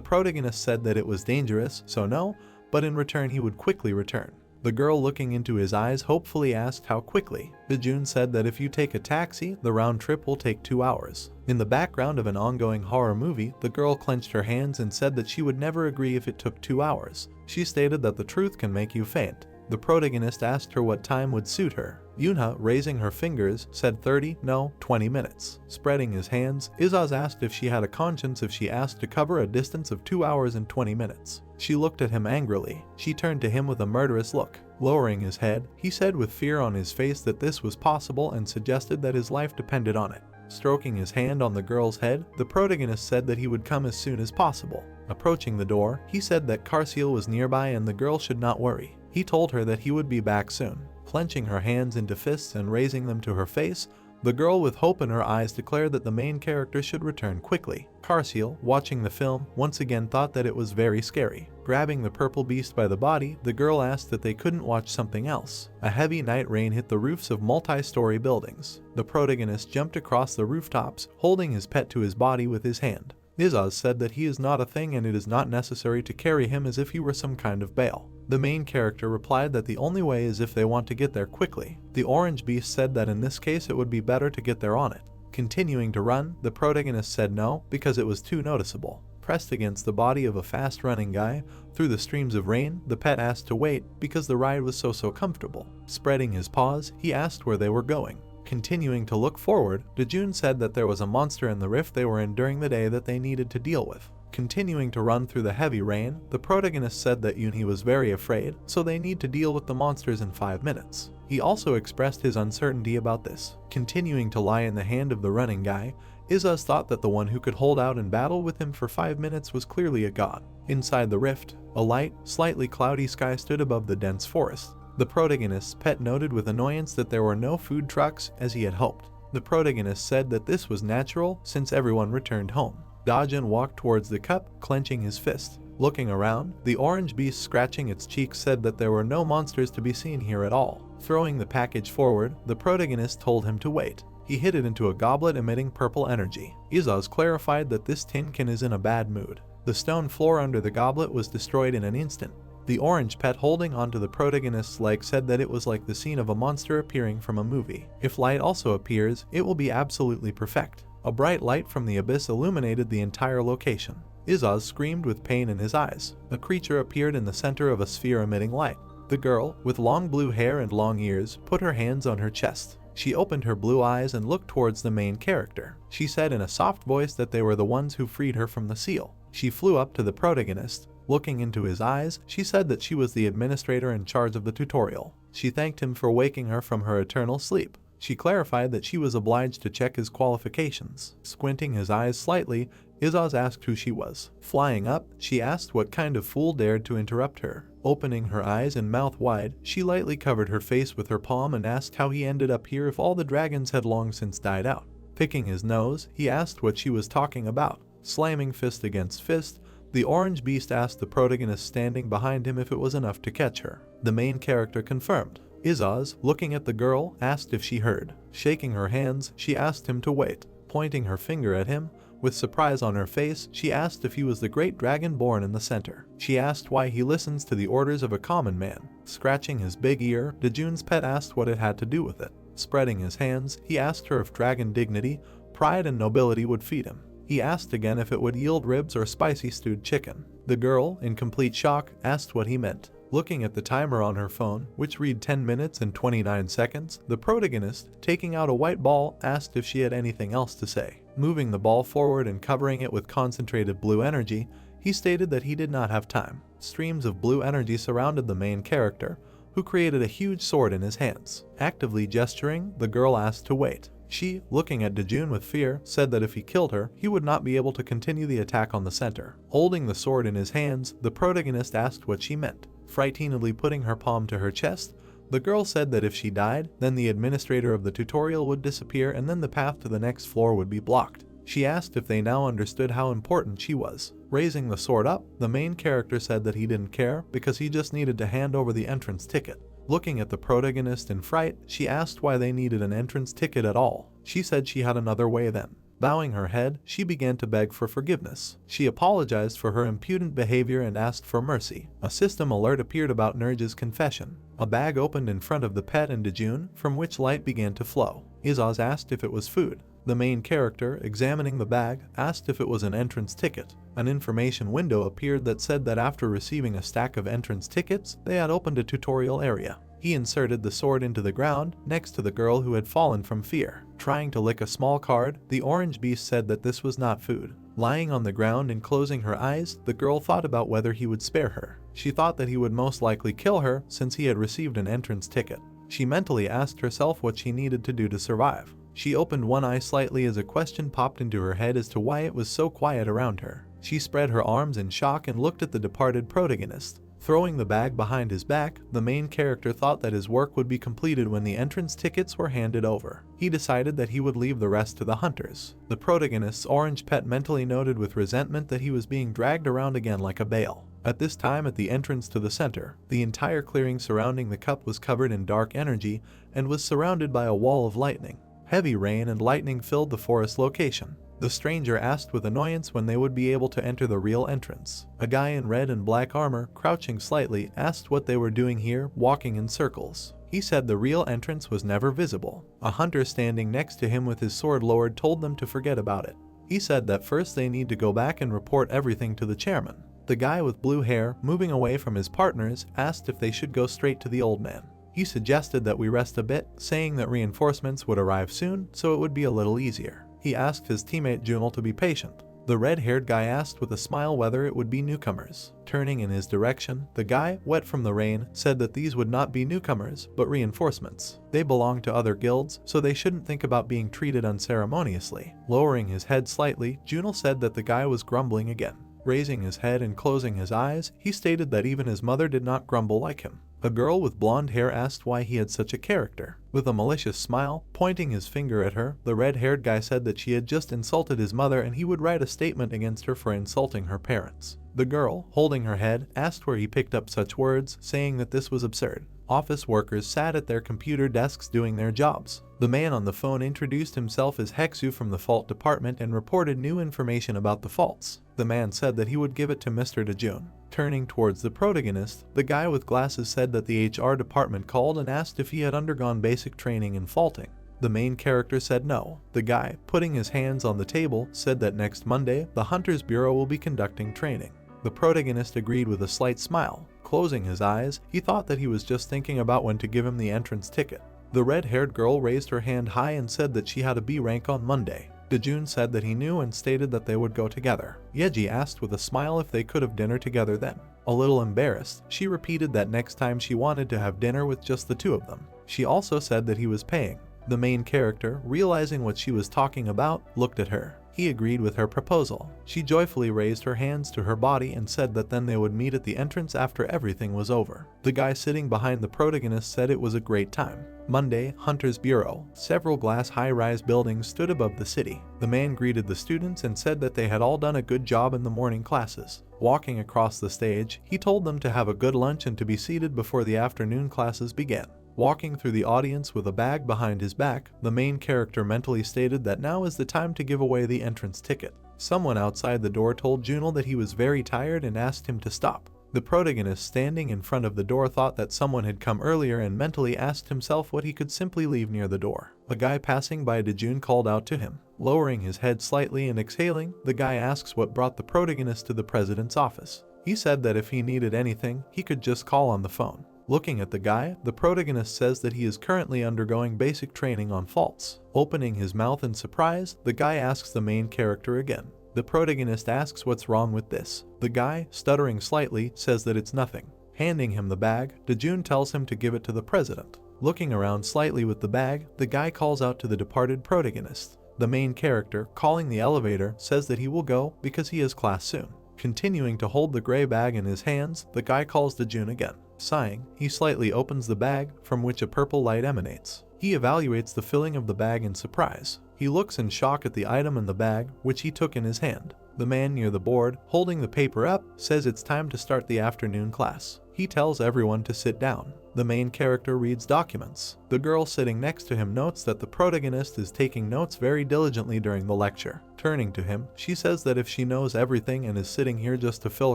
S1: protagonist said that it was dangerous, so no, but in return he would quickly return. The girl, looking into his eyes, hopefully asked how quickly. Dojun said that if you take a taxi, the round trip will take 2 hours. In the background of an ongoing horror movie, the girl clenched her hands and said that she would never agree if it took 2 hours. She stated that the truth can make you faint. The protagonist asked her what time would suit her. Yunhee, raising her fingers, said 30, no, 20 minutes. Spreading his hands, Izaz asked if she had a conscience if she asked to cover a distance of 2 hours and 20 minutes. She looked at him angrily. She turned to him with a murderous look. Lowering his head, he said with fear on his face that this was possible and suggested that his life depended on it. Stroking his hand on the girl's head, the protagonist said that he would come as soon as possible. Approaching the door, he said that Karsil was nearby and the girl should not worry. He told her that he would be back soon. Clenching her hands into fists and raising them to her face, the girl with hope in her eyes declared that the main character should return quickly. Karsil, watching the film, once again thought that it was very scary. Grabbing the purple beast by the body, the girl asked that they couldn't watch something else. A heavy night rain hit the roofs of multi-story buildings. The protagonist jumped across the rooftops, holding his pet to his body with his hand. Izaz said that he is not a thing and it is not necessary to carry him as if he were some kind of bale. The main character replied that the only way is if they want to get there quickly. The orange beast said that in this case it would be better to get there on it. Continuing to run, the protagonist said no, because it was too noticeable. Pressed against the body of a fast-running guy, through the streams of rain, the pet asked to wait because the ride was so comfortable. Spreading his paws, he asked where they were going. Continuing to look forward, Dojun said that there was a monster in the rift they were in during the day that they needed to deal with. Continuing to run through the heavy rain, the protagonist said that Yunhee was very afraid, so they need to deal with the monsters in 5 minutes. He also expressed his uncertainty about this. Continuing to lie in the hand of the running guy, Izaz thought that the one who could hold out in battle with him for 5 minutes was clearly a god. Inside the rift, a light, slightly cloudy sky stood above the dense forest. The protagonist's pet noted with annoyance that there were no food trucks as he had hoped. The protagonist said that this was natural since everyone returned home. Dojun walked towards the cup, clenching his fist. Looking around, the orange beast scratching its cheeks said that there were no monsters to be seen here at all. Throwing the package forward, the protagonist told him to wait. He hid it into a goblet emitting purple energy. Izaz clarified that this tin can is in a bad mood. The stone floor under the goblet was destroyed in an instant. The orange pet holding onto the protagonist's leg said that it was like the scene of a monster appearing from a movie. If light also appears, it will be absolutely perfect. A bright light from the abyss illuminated the entire location. Izaz screamed with pain in his eyes. A creature appeared in the center of a sphere emitting light. The girl, with long blue hair and long ears, put her hands on her chest. She opened her blue eyes and looked towards the main character. She said in a soft voice that they were the ones who freed her from the seal. She flew up to the protagonist. Looking into his eyes, she said that she was the administrator in charge of the tutorial. She thanked him for waking her from her eternal sleep. She clarified that she was obliged to check his qualifications. Squinting his eyes slightly, Izaz asked who she was. Flying up, she asked what kind of fool dared to interrupt her. Opening her eyes and mouth wide, she lightly covered her face with her palm and asked how he ended up here if all the dragons had long since died out. Picking his nose, he asked what she was talking about. Slamming fist against fist, the orange beast asked the protagonist standing behind him if it was enough to catch her. The main character confirmed. Izaz, looking at the girl, asked if she heard. Shaking her hands, she asked him to wait. Pointing her finger at him, with surprise on her face, she asked if he was the great dragon born in the center. She asked why he listens to the orders of a common man. Scratching his big ear, Dojun's pet asked what it had to do with it. Spreading his hands, he asked her if dragon dignity, pride and nobility would feed him. He asked again if it would yield ribs or spicy stewed chicken. The girl, in complete shock, asked what he meant. Looking at the timer on her phone, which read 10 minutes and 29 seconds, the protagonist, taking out a white ball, asked if she had anything else to say. Moving the ball forward and covering it with concentrated blue energy, he stated that he did not have time. Streams of blue energy surrounded the main character, who created a huge sword in his hands. Actively gesturing, the girl asked to wait. She, looking at Dojun with fear, said that if he killed her, he would not be able to continue the attack on the center. Holding the sword in his hands, the protagonist asked what she meant. Frighteningly putting her palm to her chest, the girl said that if she died, then the administrator of the tutorial would disappear and then the path to the next floor would be blocked. She asked if they now understood how important she was. Raising the sword up, the main character said that he didn't care because he just needed to hand over the entrance ticket. Looking at the protagonist in fright, she asked why they needed an entrance ticket at all. She said she had another way then. Bowing her head, she began to beg for forgiveness. She apologized for her impudent behavior and asked for mercy. A system alert appeared about Nerj's confession. A bag opened in front of the pet and Dojun, from which light began to flow. Izaz asked if it was food. The main character, examining the bag, asked if it was an entrance ticket. An information window appeared that said that after receiving a stack of entrance tickets, they had opened a tutorial area. He inserted the sword into the ground next to the girl who had fallen from fear. Trying to lick a small card, the orange beast said that this was not food. Lying on the ground and closing her eyes, the girl thought about whether he would spare her. She thought that he would most likely kill her since he had received an entrance ticket. She mentally asked herself what she needed to do to survive. She opened one eye slightly as a question popped into her head as to why it was so quiet around her. She spread her arms in shock and looked at the departed protagonist. Throwing the bag behind his back, the main character thought that his work would be completed when the entrance tickets were handed over. He decided that he would leave the rest to the hunters. The protagonist's orange pet mentally noted with resentment that he was being dragged around again like a bale. At this time, at the entrance to the center, the entire clearing surrounding the cup was covered in dark energy and was surrounded by a wall of lightning. Heavy rain and lightning filled the forest location. The stranger asked with annoyance when they would be able to enter the real entrance. A guy in red and black armor, crouching slightly, asked what they were doing here, walking in circles. He said the real entrance was never visible. A hunter standing next to him with his sword lowered told them to forget about it. He said that first they need to go back and report everything to the chairman. The guy with blue hair, moving away from his partners, asked if they should go straight to the old man. He suggested that we rest a bit, saying that reinforcements would arrive soon, so it would be a little easier. He asked his teammate Junel to be patient. The red-haired guy asked with a smile whether it would be newcomers. Turning in his direction, the guy, wet from the rain, said that these would not be newcomers, but reinforcements. They belonged to other guilds, so they shouldn't think about being treated unceremoniously. Lowering his head slightly, Junel said that the guy was grumbling again. Raising his head and closing his eyes, he stated that even his mother did not grumble like him. A girl with blonde hair asked why he had such a character. With a malicious smile, pointing his finger at her, the red-haired guy said that she had just insulted his mother and he would write a statement against her for insulting her parents. The girl, holding her head, asked where he picked up such words, saying that this was absurd. Office workers sat at their computer desks doing their jobs. The man on the phone introduced himself as Hexu from the fault department and reported new information about the faults. The man said that he would give it to Mr. Dojun. Turning towards the protagonist, the guy with glasses said that the HR department called and asked if he had undergone basic training in faulting. The main character said no. The guy, putting his hands on the table, said that next Monday, the Hunters Bureau will be conducting training. The protagonist agreed with a slight smile. Closing his eyes, he thought that he was just thinking about when to give him the entrance ticket. The red-haired girl raised her hand high and said that she had a B rank on Monday. Dojun said that he knew and stated that they would go together. Yeji asked with a smile if they could have dinner together then. A little embarrassed, she repeated that next time she wanted to have dinner with just the two of them. She also said that he was paying. The main character, realizing what she was talking about, looked at her. He agreed with her proposal. She joyfully raised her hands to her body and said that then they would meet at the entrance after everything was over. The guy sitting behind the protagonist said it was a great time. Monday, Hunter's Bureau. Several glass high-rise buildings stood above the city. The man greeted the students and said that they had all done a good job in the morning classes. Walking across the stage, he told them to have a good lunch and to be seated before the afternoon classes began. Walking through the audience with a bag behind his back, the main character mentally stated that now is the time to give away the entrance ticket. Someone outside the door told Junel that he was very tired and asked him to stop. The protagonist standing in front of the door thought that someone had come earlier and mentally asked himself what he could simply leave near the door. A guy passing by Dojun called out to him. Lowering his head slightly and exhaling, the guy asks what brought the protagonist to the president's office. He said that if he needed anything, he could just call on the phone. Looking at the guy, the protagonist says that he is currently undergoing basic training on faults. Opening his mouth in surprise, the guy asks the main character again. The protagonist asks what's wrong with this. The guy, stuttering slightly, says that it's nothing. Handing him the bag, Dojun tells him to give it to the president. Looking around slightly with the bag, the guy calls out to the departed protagonist. The main character, calling the elevator, says that he will go because he has class soon. Continuing to hold the gray bag in his hands, the guy calls Dojun again. Sighing, he slightly opens the bag, from which a purple light emanates. He evaluates the filling of the bag in surprise. He looks in shock at the item in the bag, which he took in his hand. The man near the board, holding the paper up, says it's time to start the afternoon class. He tells everyone to sit down. The main character reads documents. The girl sitting next to him notes that the protagonist is taking notes very diligently during the lecture. Turning to him, she says that if she knows everything and is sitting here just to fill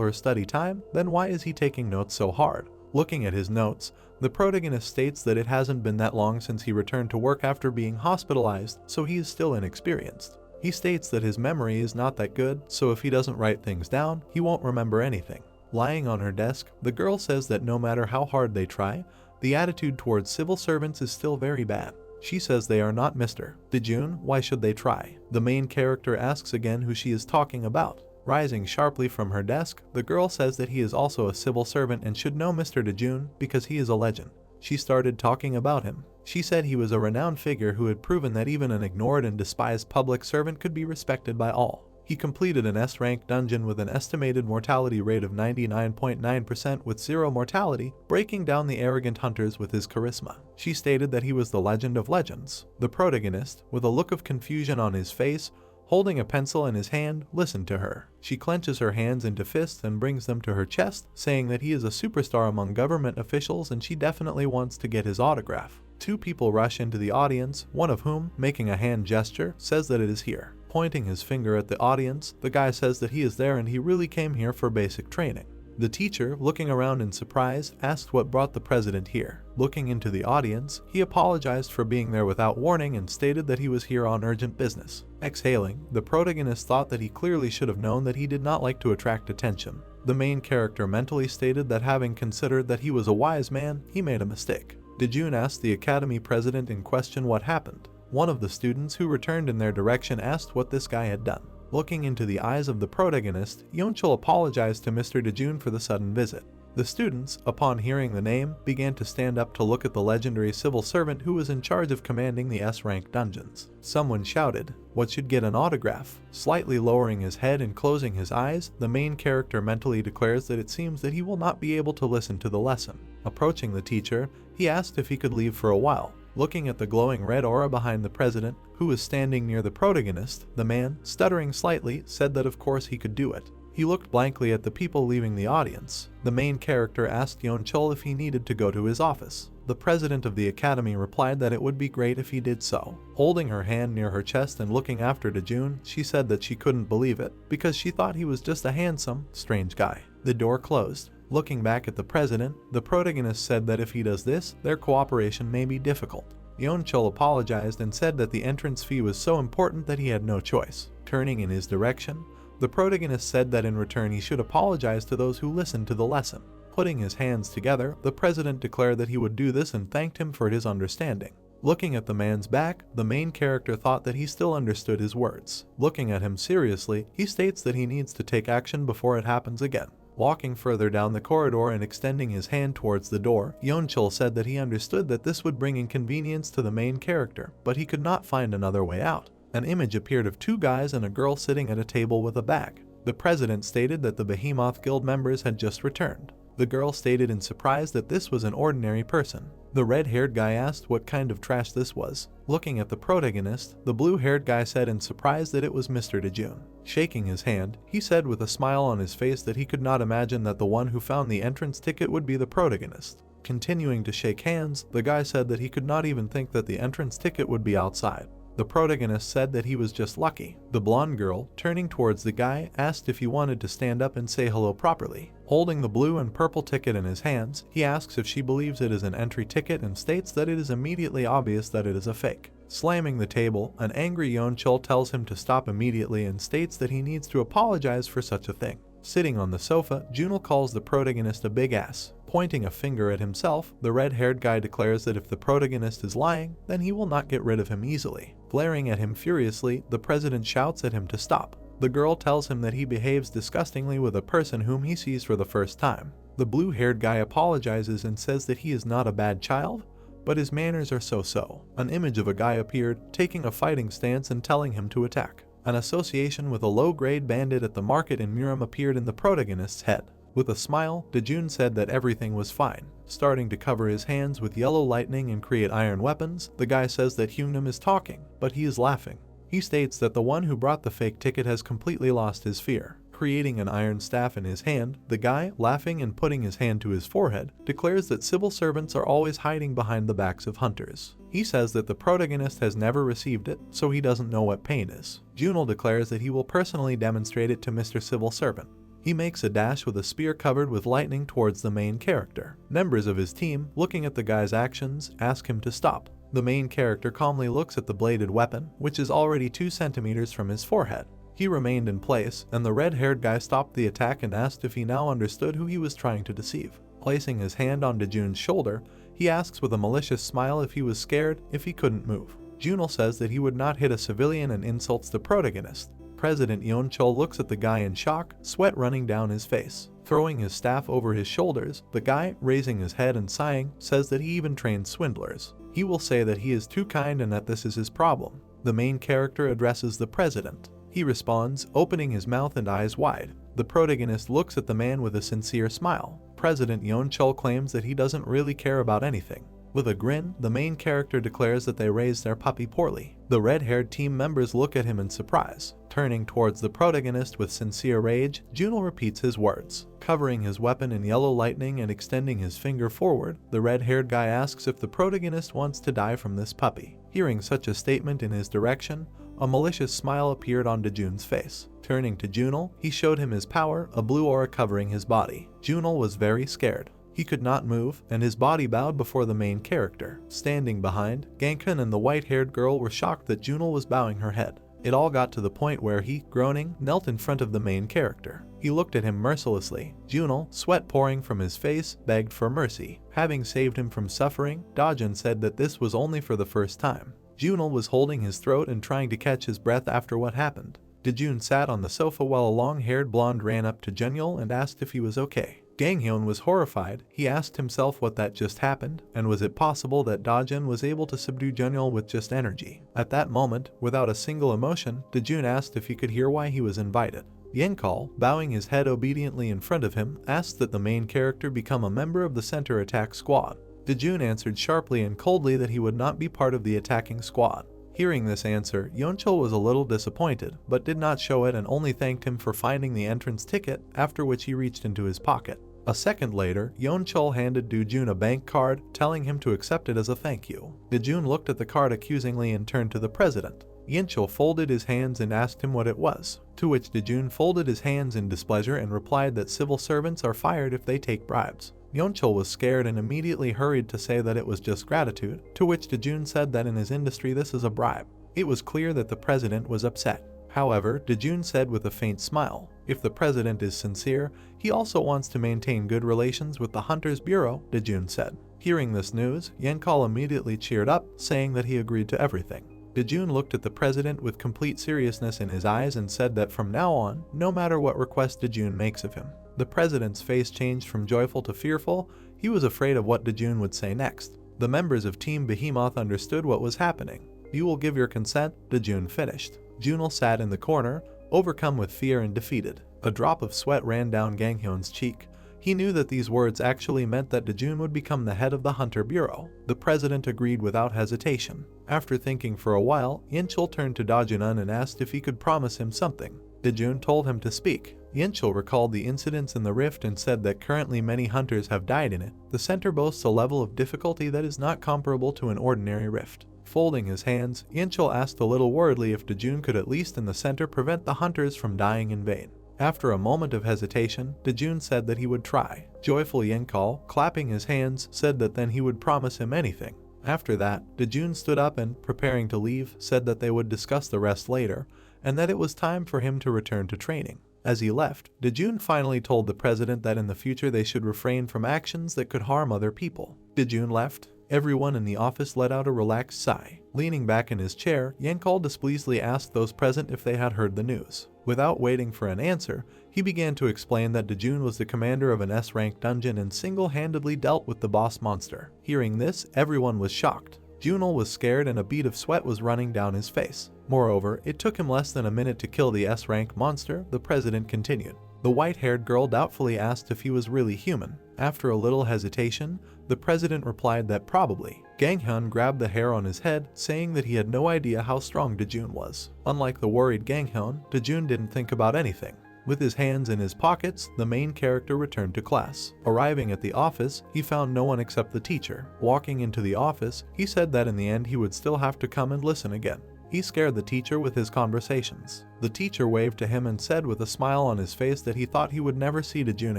S1: her study time, then why is he taking notes so hard? Looking at his notes, the protagonist states that it hasn't been that long since he returned to work after being hospitalized, so he is still inexperienced. He states that his memory is not that good, so if he doesn't write things down, he won't remember anything. Lying on her desk, the girl says that no matter how hard they try, the attitude towards civil servants is still very bad. She says they are not Mr. Dojun, why should they try? The main character asks again who she is talking about. Rising sharply from her desk, the girl says that he is also a civil servant and should know Mr. Dojun because he is a legend. She started talking about him. She said he was a renowned figure who had proven that even an ignored and despised public servant could be respected by all. He completed an S-rank dungeon with an estimated mortality rate of 99.9% with 0 mortality, breaking down the arrogant hunters with his charisma. She stated that he was the legend of legends. The protagonist, with a look of confusion on his face, holding a pencil in his hand, listened to her. She clenches her hands into fists and brings them to her chest, saying that he is a superstar among government officials and she definitely wants to get his autograph. 2 people rush into the audience, one of whom, making a hand gesture, says that it is here. Pointing his finger at the audience, the guy says that he is there and he really came here for basic training. The teacher, looking around in surprise, asked what brought the president here. Looking into the audience, he apologized for being there without warning and stated that he was here on urgent business. Exhaling, the protagonist thought that he clearly should have known that he did not like to attract attention. The main character mentally stated that having considered that he was a wise man, he made a mistake. Dojun asked the academy president in question what happened. One of the students who returned in their direction asked what this guy had done. Looking into the eyes of the protagonist, Yonchul apologized to Mr. Dojun for the sudden visit. The students, upon hearing the name, began to stand up to look at the legendary civil servant who was in charge of commanding the S-rank dungeons. Someone shouted, "What should get an autograph?" Slightly lowering his head and closing his eyes, the main character mentally declares that it seems that he will not be able to listen to the lesson. Approaching the teacher, he asked if he could leave for a while. Looking at the glowing red aura behind the president, who was standing near the protagonist, the man, stuttering slightly, said that of course he could do it. He looked blankly at the people leaving the audience. The main character asked Yonchul if he needed to go to his office. The president of the academy replied that it would be great if he did so. Holding her hand near her chest and looking after Dojun, she said that she couldn't believe it, because she thought he was just a handsome, strange guy. The door closed. Looking back at the president, the protagonist said that if he does this, their cooperation may be difficult. Yonchul apologized and said that the entrance fee was so important that he had no choice. Turning in his direction, the protagonist said that in return he should apologize to those who listened to the lesson. Putting his hands together, the president declared that he would do this and thanked him for his understanding. Looking at the man's back, the main character thought that he still understood his words. Looking at him seriously, he states that he needs to take action before it happens again. Walking further down the corridor and extending his hand towards the door, Yonchul said that he understood that this would bring inconvenience to the main character, but he could not find another way out. An image appeared of 2 guys and a girl sitting at a table with a bag. The president stated that the Behemoth Guild members had just returned. The girl stated in surprise that this was an ordinary person. The red-haired guy asked what kind of trash this was. Looking at the protagonist, the blue-haired guy said in surprise that it was Mr. Dojun. Shaking his hand, he said with a smile on his face that he could not imagine that the one who found the entrance ticket would be the protagonist. Continuing to shake hands, the guy said that he could not even think that the entrance ticket would be outside. The protagonist said that he was just lucky. The blonde girl, turning towards the guy, asked if he wanted to stand up and say hello properly. Holding the blue and purple ticket in his hands, he asks if she believes it is an entry ticket and states that it is immediately obvious that it is a fake. Slamming the table, an angry Yonchul tells him to stop immediately and states that he needs to apologize for such a thing. Sitting on the sofa, Junel calls the protagonist a big ass. Pointing a finger at himself, the red-haired guy declares that if the protagonist is lying, then he will not get rid of him easily. Glaring at him furiously, the president shouts at him to stop. The girl tells him that he behaves disgustingly with a person whom he sees for the first time. The blue-haired guy apologizes and says that he is not a bad child, but his manners are so-so. An image of a guy appeared, taking a fighting stance and telling him to attack. An association with a low-grade bandit at the market in Miram appeared in the protagonist's head. With a smile, Dojun said that everything was fine. Starting to cover his hands with yellow lightning and create iron weapons, the guy says that Hyungnam is talking, but he is laughing. He states that the one who brought the fake ticket has completely lost his fear. Creating an iron staff in his hand, the guy, laughing and putting his hand to his forehead, declares that civil servants are always hiding behind the backs of hunters. He says that the protagonist has never received it, so he doesn't know what pain is. Junel declares that he will personally demonstrate it to Mr. Civil Servant. He makes a dash with a spear covered with lightning towards the main character. Members of his team, looking at the guy's actions, ask him to stop. The main character calmly looks at the bladed weapon, which is already 2 centimeters from his forehead. He remained in place, and the red-haired guy stopped the attack and asked if he now understood who he was trying to deceive. Placing his hand on Dojun's shoulder, he asks with a malicious smile if he was scared if he couldn't move. Junel says that he would not hit a civilian and insults the protagonist. President Yeonchul looks at the guy in shock, sweat running down his face. Throwing his staff over his shoulders, the guy, raising his head and sighing, says that he even trained swindlers. He will say that he is too kind and that this is his problem. The main character addresses the president. He responds, opening his mouth and eyes wide. The protagonist looks at the man with a sincere smile. President Yeonchul claims that he doesn't really care about anything. With a grin, the main character declares that they raised their puppy poorly. The red-haired team members look at him in surprise. Turning towards the protagonist with sincere rage, Junel repeats his words. Covering his weapon in yellow lightning and extending his finger forward, the red-haired guy asks if the protagonist wants to die from this puppy. Hearing such a statement in his direction, a malicious smile appeared on Dojun's face. Turning to Junel, he showed him his power, a blue aura covering his body. Junel was very scared. He could not move, and his body bowed before the main character. Standing behind, Gankun and the white-haired girl were shocked that Junel was bowing her head. It all got to the point where he, groaning, knelt in front of the main character. He looked at him mercilessly. Junel, sweat pouring from his face, begged for mercy. Having saved him from suffering, Dojun said that this was only for the first time. Junel was holding his throat and trying to catch his breath after what happened. Dojun sat on the sofa while a long-haired blonde ran up to Junel and asked if he was okay. Ganghyun was horrified. He asked himself what that just happened, and was it possible that Dojun was able to subdue Junel with just energy. At that moment, without a single emotion, Dojun asked if he could hear why he was invited. Yenkal, bowing his head obediently in front of him, asked that the main character become a member of the center attack squad. Dojun answered sharply and coldly that he would not be part of the attacking squad. Hearing this answer, Yeonchul was a little disappointed, but did not show it and only thanked him for finding the entrance ticket, after which he reached into his pocket. A second later, Yeonchul handed Dojun a bank card, telling him to accept it as a thank you. Dojun looked at the card accusingly and turned to the president. Yeonchul folded his hands and asked him what it was, to which Dojun folded his hands in displeasure and replied that civil servants are fired if they take bribes. Yeonchul was scared and immediately hurried to say that it was just gratitude, to which Dojun said that in his industry this is a bribe. It was clear that the president was upset. However, Dojun said with a faint smile, if the president is sincere, he also wants to maintain good relations with the Hunters Bureau, Dojun said. Hearing this news, Yenkal immediately cheered up, saying that he agreed to everything. Dojun looked at the president with complete seriousness in his eyes and said that from now on, no matter what request Dojun makes of him. The president's face changed from joyful to fearful. He was afraid of what Dojun would say next. The members of Team Behemoth understood what was happening. You will give your consent, Dojun finished. Junel sat in the corner, overcome with fear and defeated. A drop of sweat ran down Ganghyun's cheek. He knew that these words actually meant that Dojun would become the head of the Hunter Bureau. The president agreed without hesitation. After thinking for a while, Yeonchul turned to Dojun and asked if he could promise him something. Dojun told him to speak. Yeonchul recalled the incidents in the rift and said that currently many hunters have died in it. The center boasts a level of difficulty that is not comparable to an ordinary rift. Folding his hands, Yeonchul asked a little worriedly if Dojun could at least in the center prevent the hunters from dying in vain. After a moment of hesitation, Dojun said that he would try. Joyful Yenkal, clapping his hands, said that then he would promise him anything. After that, Dojun stood up and, preparing to leave, said that they would discuss the rest later, and that it was time for him to return to training. As he left, Dojun finally told the president that in the future they should refrain from actions that could harm other people. Dojun left. Everyone in the office let out a relaxed sigh. Leaning back in his chair, Yenkal displeasedly asked those present if they had heard the news. Without waiting for an answer, he began to explain that Dojun was the commander of an S-rank dungeon and single-handedly dealt with the boss monster. Hearing this, everyone was shocked. Junal was scared and a bead of sweat was running down his face. Moreover, it took him less than a minute to kill the S-rank monster, the president continued. The white-haired girl doubtfully asked if he was really human. After a little hesitation, the president replied that probably. Ganghyun grabbed the hair on his head, saying that he had no idea how strong Dojun was. Unlike the worried Ganghyun, Dojun didn't think about anything. With his hands in his pockets, the main character returned to class. Arriving at the office, he found no one except the teacher. Walking into the office, he said that in the end he would still have to come and listen again. He scared the teacher with his conversations. The teacher waved to him and said with a smile on his face that he thought he would never see Dojun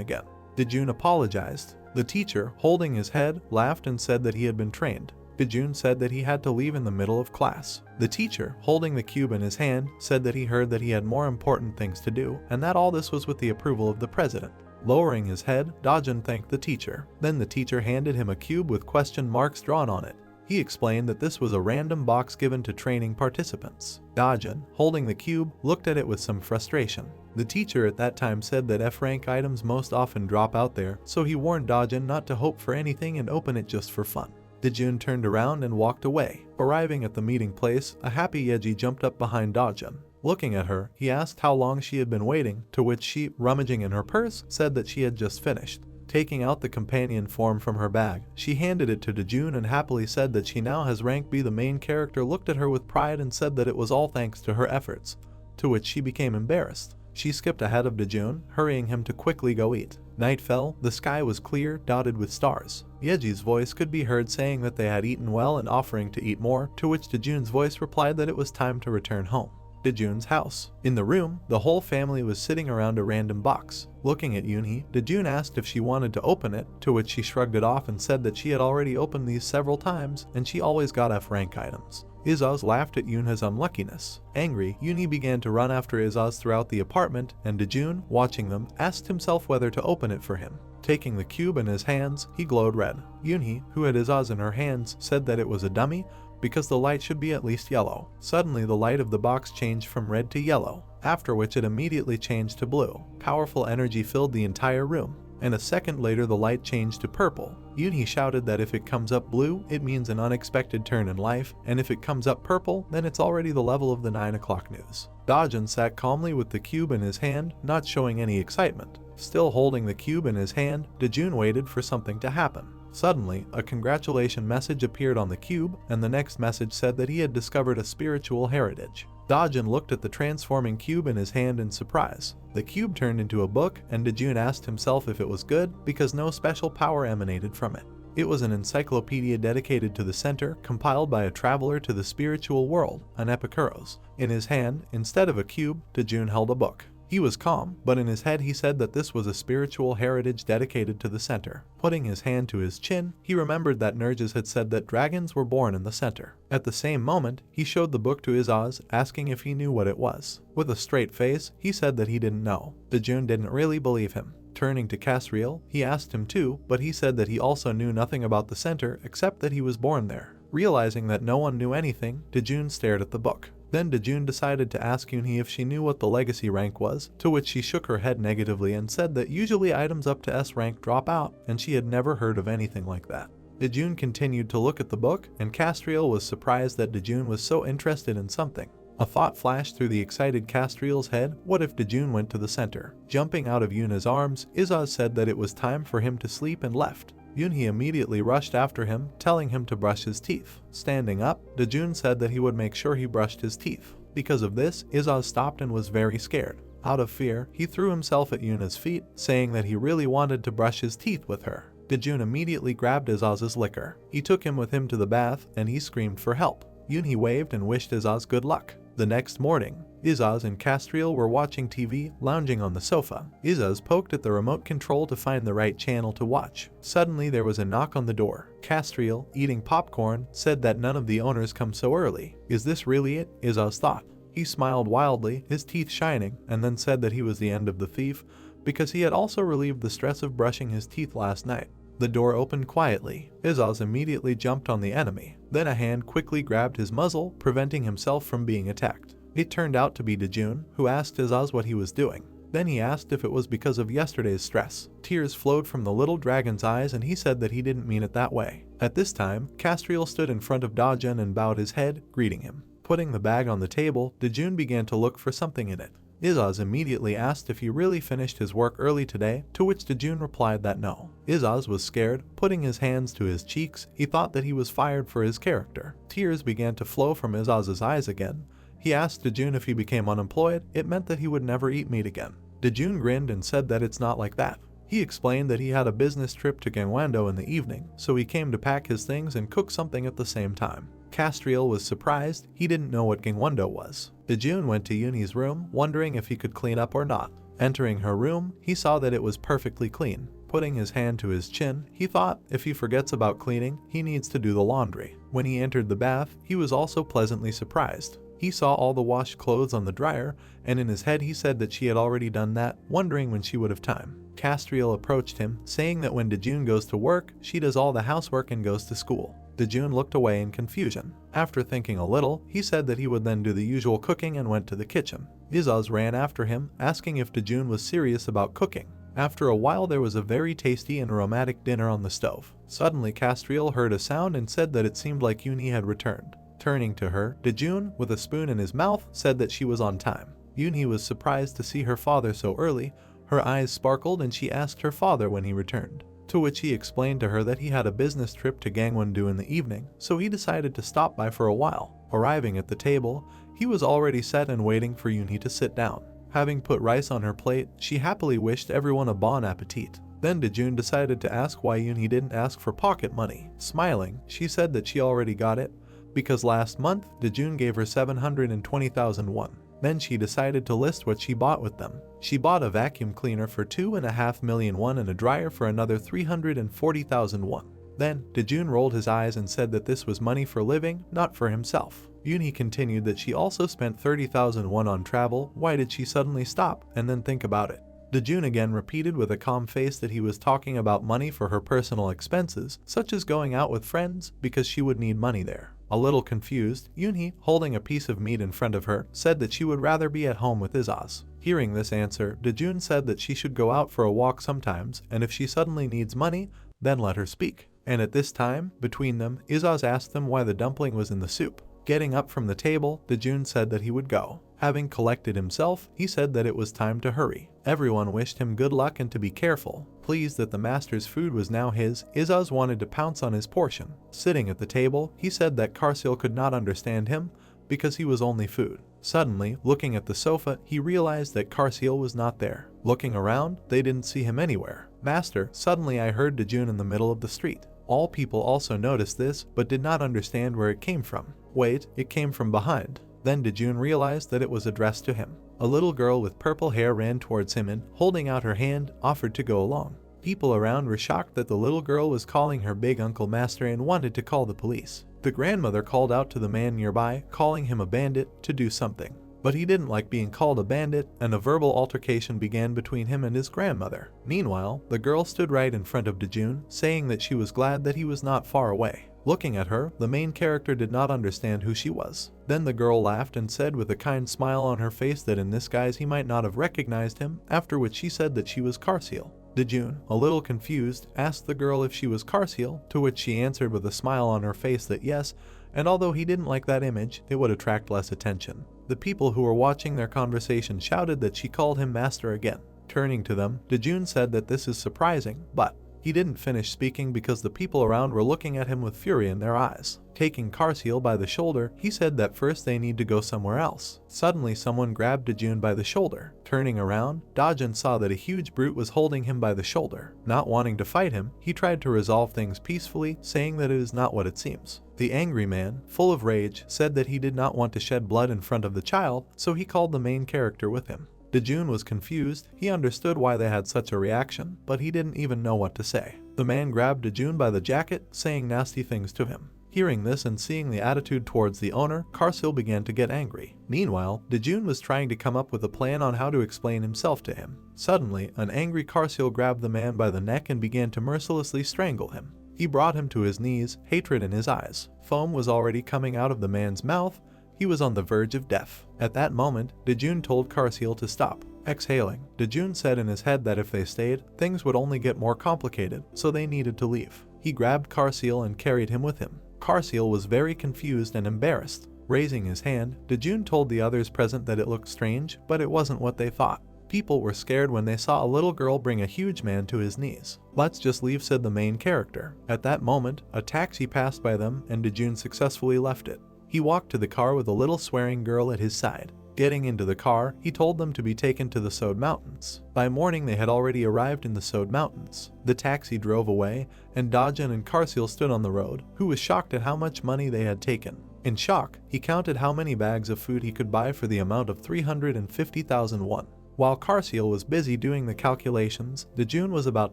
S1: again. Dojun apologized. The teacher, holding his head, laughed and said that he had been trained. Dojun said that he had to leave in the middle of class. The teacher, holding the cube in his hand, said that he heard that he had more important things to do, and that all this was with the approval of the president. Lowering his head, Dojun thanked the teacher. Then the teacher handed him a cube with question marks drawn on it. He explained that this was a random box given to training participants. Dojun, holding the cube, looked at it with some frustration. The teacher at that time said that F-rank items most often drop out there, so he warned Dojun not to hope for anything and open it just for fun. Dojun turned around and walked away. Arriving at the meeting place, a happy Yeji jumped up behind Dojun. Looking at her, he asked how long she had been waiting, to which she, rummaging in her purse, said that she had just finished. Taking out the companion form from her bag, she handed it to Dojun and happily said that she now has rank B. The main character looked at her with pride and said that it was all thanks to her efforts, to which she became embarrassed. She skipped ahead of Dojun, hurrying him to quickly go eat. Night fell, the sky was clear, dotted with stars. Yeji's voice could be heard saying that they had eaten well and offering to eat more, to which Dojun's voice replied that it was time to return home. Dojun's house. In the room, the whole family was sitting around a random box. Looking at Yunhee, Dojun asked if she wanted to open it, to which she shrugged it off and said that she had already opened these several times and she always got F-rank items. Izaz laughed at Yunhee's unluckiness. Angry, Yunhee began to run after Izaz throughout the apartment, and Dojun, watching them, asked himself whether to open it for him. Taking the cube in his hands, he glowed red. Yunhee, who had Izaz in her hands, said that it was a dummy, because the light should be at least yellow. Suddenly the light of the box changed from red to yellow, after which it immediately changed to blue. Powerful energy filled the entire room, and a second later the light changed to purple. Yunhee shouted that if it comes up blue, it means an unexpected turn in life, and if it comes up purple, then it's already the level of the 9 o'clock news. Dojun sat calmly with the cube in his hand, not showing any excitement. Still holding the cube in his hand, Dojun waited for something to happen. Suddenly, a congratulation message appeared on the cube, and the next message said that he had discovered a spiritual heritage. Dojun looked at the transforming cube in his hand in surprise. The cube turned into a book, and Dojun asked himself if it was good, because no special power emanated from it. It was an encyclopedia dedicated to the center, compiled by a traveler to the spiritual world, an Epikuros. In his hand, instead of a cube, Dojun held a book. He was calm, but in his head he said that this was a spiritual heritage dedicated to the center. Putting his hand to his chin, he remembered that Nerges had said that dragons were born in the center. At the same moment, he showed the book to Izaz, asking if he knew what it was. With a straight face, he said that he didn't know. Dojun didn't really believe him. Turning to Casriel, he asked him too, but he said that he also knew nothing about the center except that he was born there. Realizing that no one knew anything, Dojun stared at the book. Then Dojun decided to ask Yunhee if she knew what the legacy rank was, to which she shook her head negatively and said that usually items up to S rank drop out, and she had never heard of anything like that. Dojun continued to look at the book, and Castriel was surprised that Dojun was so interested in something. A thought flashed through the excited Castriel's head: what if Dojun went to the center? Jumping out of Yuna's arms, Izaz said that it was time for him to sleep and left. Yunhee immediately rushed after him, telling him to brush his teeth. Standing up, Dojun said that he would make sure he brushed his teeth. Because of this, Izaz stopped and was very scared. Out of fear, he threw himself at Yuna's feet, saying that he really wanted to brush his teeth with her. Dojun immediately grabbed Izaz's liquor. He took him with him to the bath, and he screamed for help. Yunhee waved and wished Izaz good luck. The next morning, Izaz and Castriel were watching TV, lounging on the sofa. Izaz poked at the remote control to find the right channel to watch. Suddenly there was a knock on the door. Castriel, eating popcorn, said that none of the owners come so early. Is this really it? Izaz thought. He smiled wildly, his teeth shining, and then said that he was the end of the thief because he had also relieved the stress of brushing his teeth last night. The door opened quietly. Izaz immediately jumped on the enemy. Then a hand quickly grabbed his muzzle, preventing himself from being attacked. It turned out to be Dojun, who asked Izaz what he was doing. Then he asked if it was because of yesterday's stress. Tears flowed from the little dragon's eyes and he said that he didn't mean it that way. At this time, Castriel stood in front of Dojun and bowed his head, greeting him. Putting the bag on the table, Dojun began to look for something in it. Izaz immediately asked if he really finished his work early today, to which Dojun replied that no. Izaz was scared, putting his hands to his cheeks. He thought that he was fired for his character. Tears began to flow from Izaz's eyes again. He asked Dojun if he became unemployed, it meant that he would never eat meat again. Dojun grinned and said that it's not like that. He explained that he had a business trip to Gangwon-do in the evening, so he came to pack his things and cook something at the same time. Castriel was surprised, he didn't know what Gangwon-do was. Dojun went to Yunhee's room, wondering if he could clean up or not. Entering her room, he saw that it was perfectly clean. Putting his hand to his chin, he thought if he forgets about cleaning, he needs to do the laundry. When he entered the bath, he was also pleasantly surprised. He saw all the washed clothes on the dryer, and in his head he said that she had already done that, wondering when she would have time. Castriel approached him, saying that when Dojun goes to work, she does all the housework and goes to school. Dojun looked away in confusion. After thinking a little, he said that he would then do the usual cooking and went to the kitchen. Izaz ran after him, asking if Dojun was serious about cooking. After a while there was a very tasty and aromatic dinner on the stove. Suddenly Castriel heard a sound and said that it seemed like Yunhee had returned. Turning to her, Dojun, with a spoon in his mouth, said that she was on time. Yunhee was surprised to see her father so early. Her eyes sparkled and she asked her father when he returned. To which he explained to her that he had a business trip to Gangwon-do in the evening, so he decided to stop by for a while. Arriving at the table, he was already set and waiting for Yunhee to sit down. Having put rice on her plate, she happily wished everyone a bon appetit. Then Dojun decided to ask why Yunhee didn't ask for pocket money. Smiling, she said that she already got it, because last month, Dojun gave her 720,000 won. Then she decided to list what she bought with them. She bought a vacuum cleaner for 2.5 million won and a dryer for another 340,000 won. Then, Dojun rolled his eyes and said that this was money for living, not for himself. Yunhee continued that she also spent 30,000 won on travel. Why did she suddenly stop and then think about it? Dojun again repeated with a calm face that he was talking about money for her personal expenses, such as going out with friends, because she would need money there. A little confused, Yunhee, holding a piece of meat in front of her, said that she would rather be at home with Izaz. Hearing this answer, Dojun said that she should go out for a walk sometimes, and if she suddenly needs money, then let her speak. And at this time, between them, Izaz asked them why the dumpling was in the soup. Getting up from the table, Dojun said that he would go. Having collected himself, he said that it was time to hurry. Everyone wished him good luck and to be careful. Pleased that the master's food was now his, Izaz wanted to pounce on his portion. Sitting at the table, he said that Castriel could not understand him because he was only food. Suddenly, looking at the sofa, he realized that Castriel was not there. Looking around, they didn't see him anywhere. Master, suddenly I heard Dojun in the middle of the street. All people also noticed this, but did not understand where it came from. Wait, it came from behind. Then Dojun realized that it was addressed to him. A little girl with purple hair ran towards him and, holding out her hand, offered to go along. People around were shocked that the little girl was calling her big uncle master and wanted to call the police. The grandmother called out to the man nearby, calling him a bandit, to do something. But he didn't like being called a bandit, and a verbal altercation began between him and his grandmother. Meanwhile, the girl stood right in front of Dojun, saying that she was glad that he was not far away. Looking at her, the main character did not understand who she was. Then the girl laughed and said with a kind smile on her face that in this guise he might not have recognized him, after which she said that she was Castriel. Dojun, a little confused, asked the girl if she was Castriel, to which she answered with a smile on her face that yes, and although he didn't like that image, it would attract less attention. The people who were watching their conversation shouted that she called him master again. Turning to them, Dojun said that this is surprising, but he didn't finish speaking because the people around were looking at him with fury in their eyes. Taking Castriel by the shoulder, he said that first they need to go somewhere else. Suddenly someone grabbed Dojun by the shoulder. Turning around, Dojun saw that a huge brute was holding him by the shoulder. Not wanting to fight him, he tried to resolve things peacefully, saying that it is not what it seems. The angry man, full of rage, said that he did not want to shed blood in front of the child, so he called the main character with him. Dojun was confused. He understood why they had such a reaction, but he didn't even know what to say. The man grabbed Dojun by the jacket, saying nasty things to him. He Hearing this and seeing the attitude towards the owner, Karsil began to get angry. Meanwhile, Dojun was trying to come up with a plan on how to explain himself to him. Suddenly, an angry Karsil grabbed the man by the neck and began to mercilessly strangle him. He brought him to his knees, hatred in his eyes. Foam was already coming out of the man's mouth. He was on the verge of death. At that moment, Dojun told Karsil to stop. Exhaling, Dojun said in his head that if they stayed, things would only get more complicated, so they needed to leave. He grabbed Karsil and carried him with him. Karsil was very confused and embarrassed. Raising his hand, Dojun told the others present that it looked strange, but it wasn't what they thought. People were scared when they saw a little girl bring a huge man to his knees. "Let's just leave," said the main character. At that moment, a taxi passed by them and Dojun successfully left it. He walked to the car with a little swearing girl at his side. Getting into the car, he told them to be taken to the Sode Mountains. By morning they had already arrived in the Sode Mountains. The taxi drove away, and Dojun and Karsil stood on the road, who was shocked at how much money they had taken. In shock, he counted how many bags of food he could buy for the amount of 350,000 won. While Karsil was busy doing the calculations, Dojun was about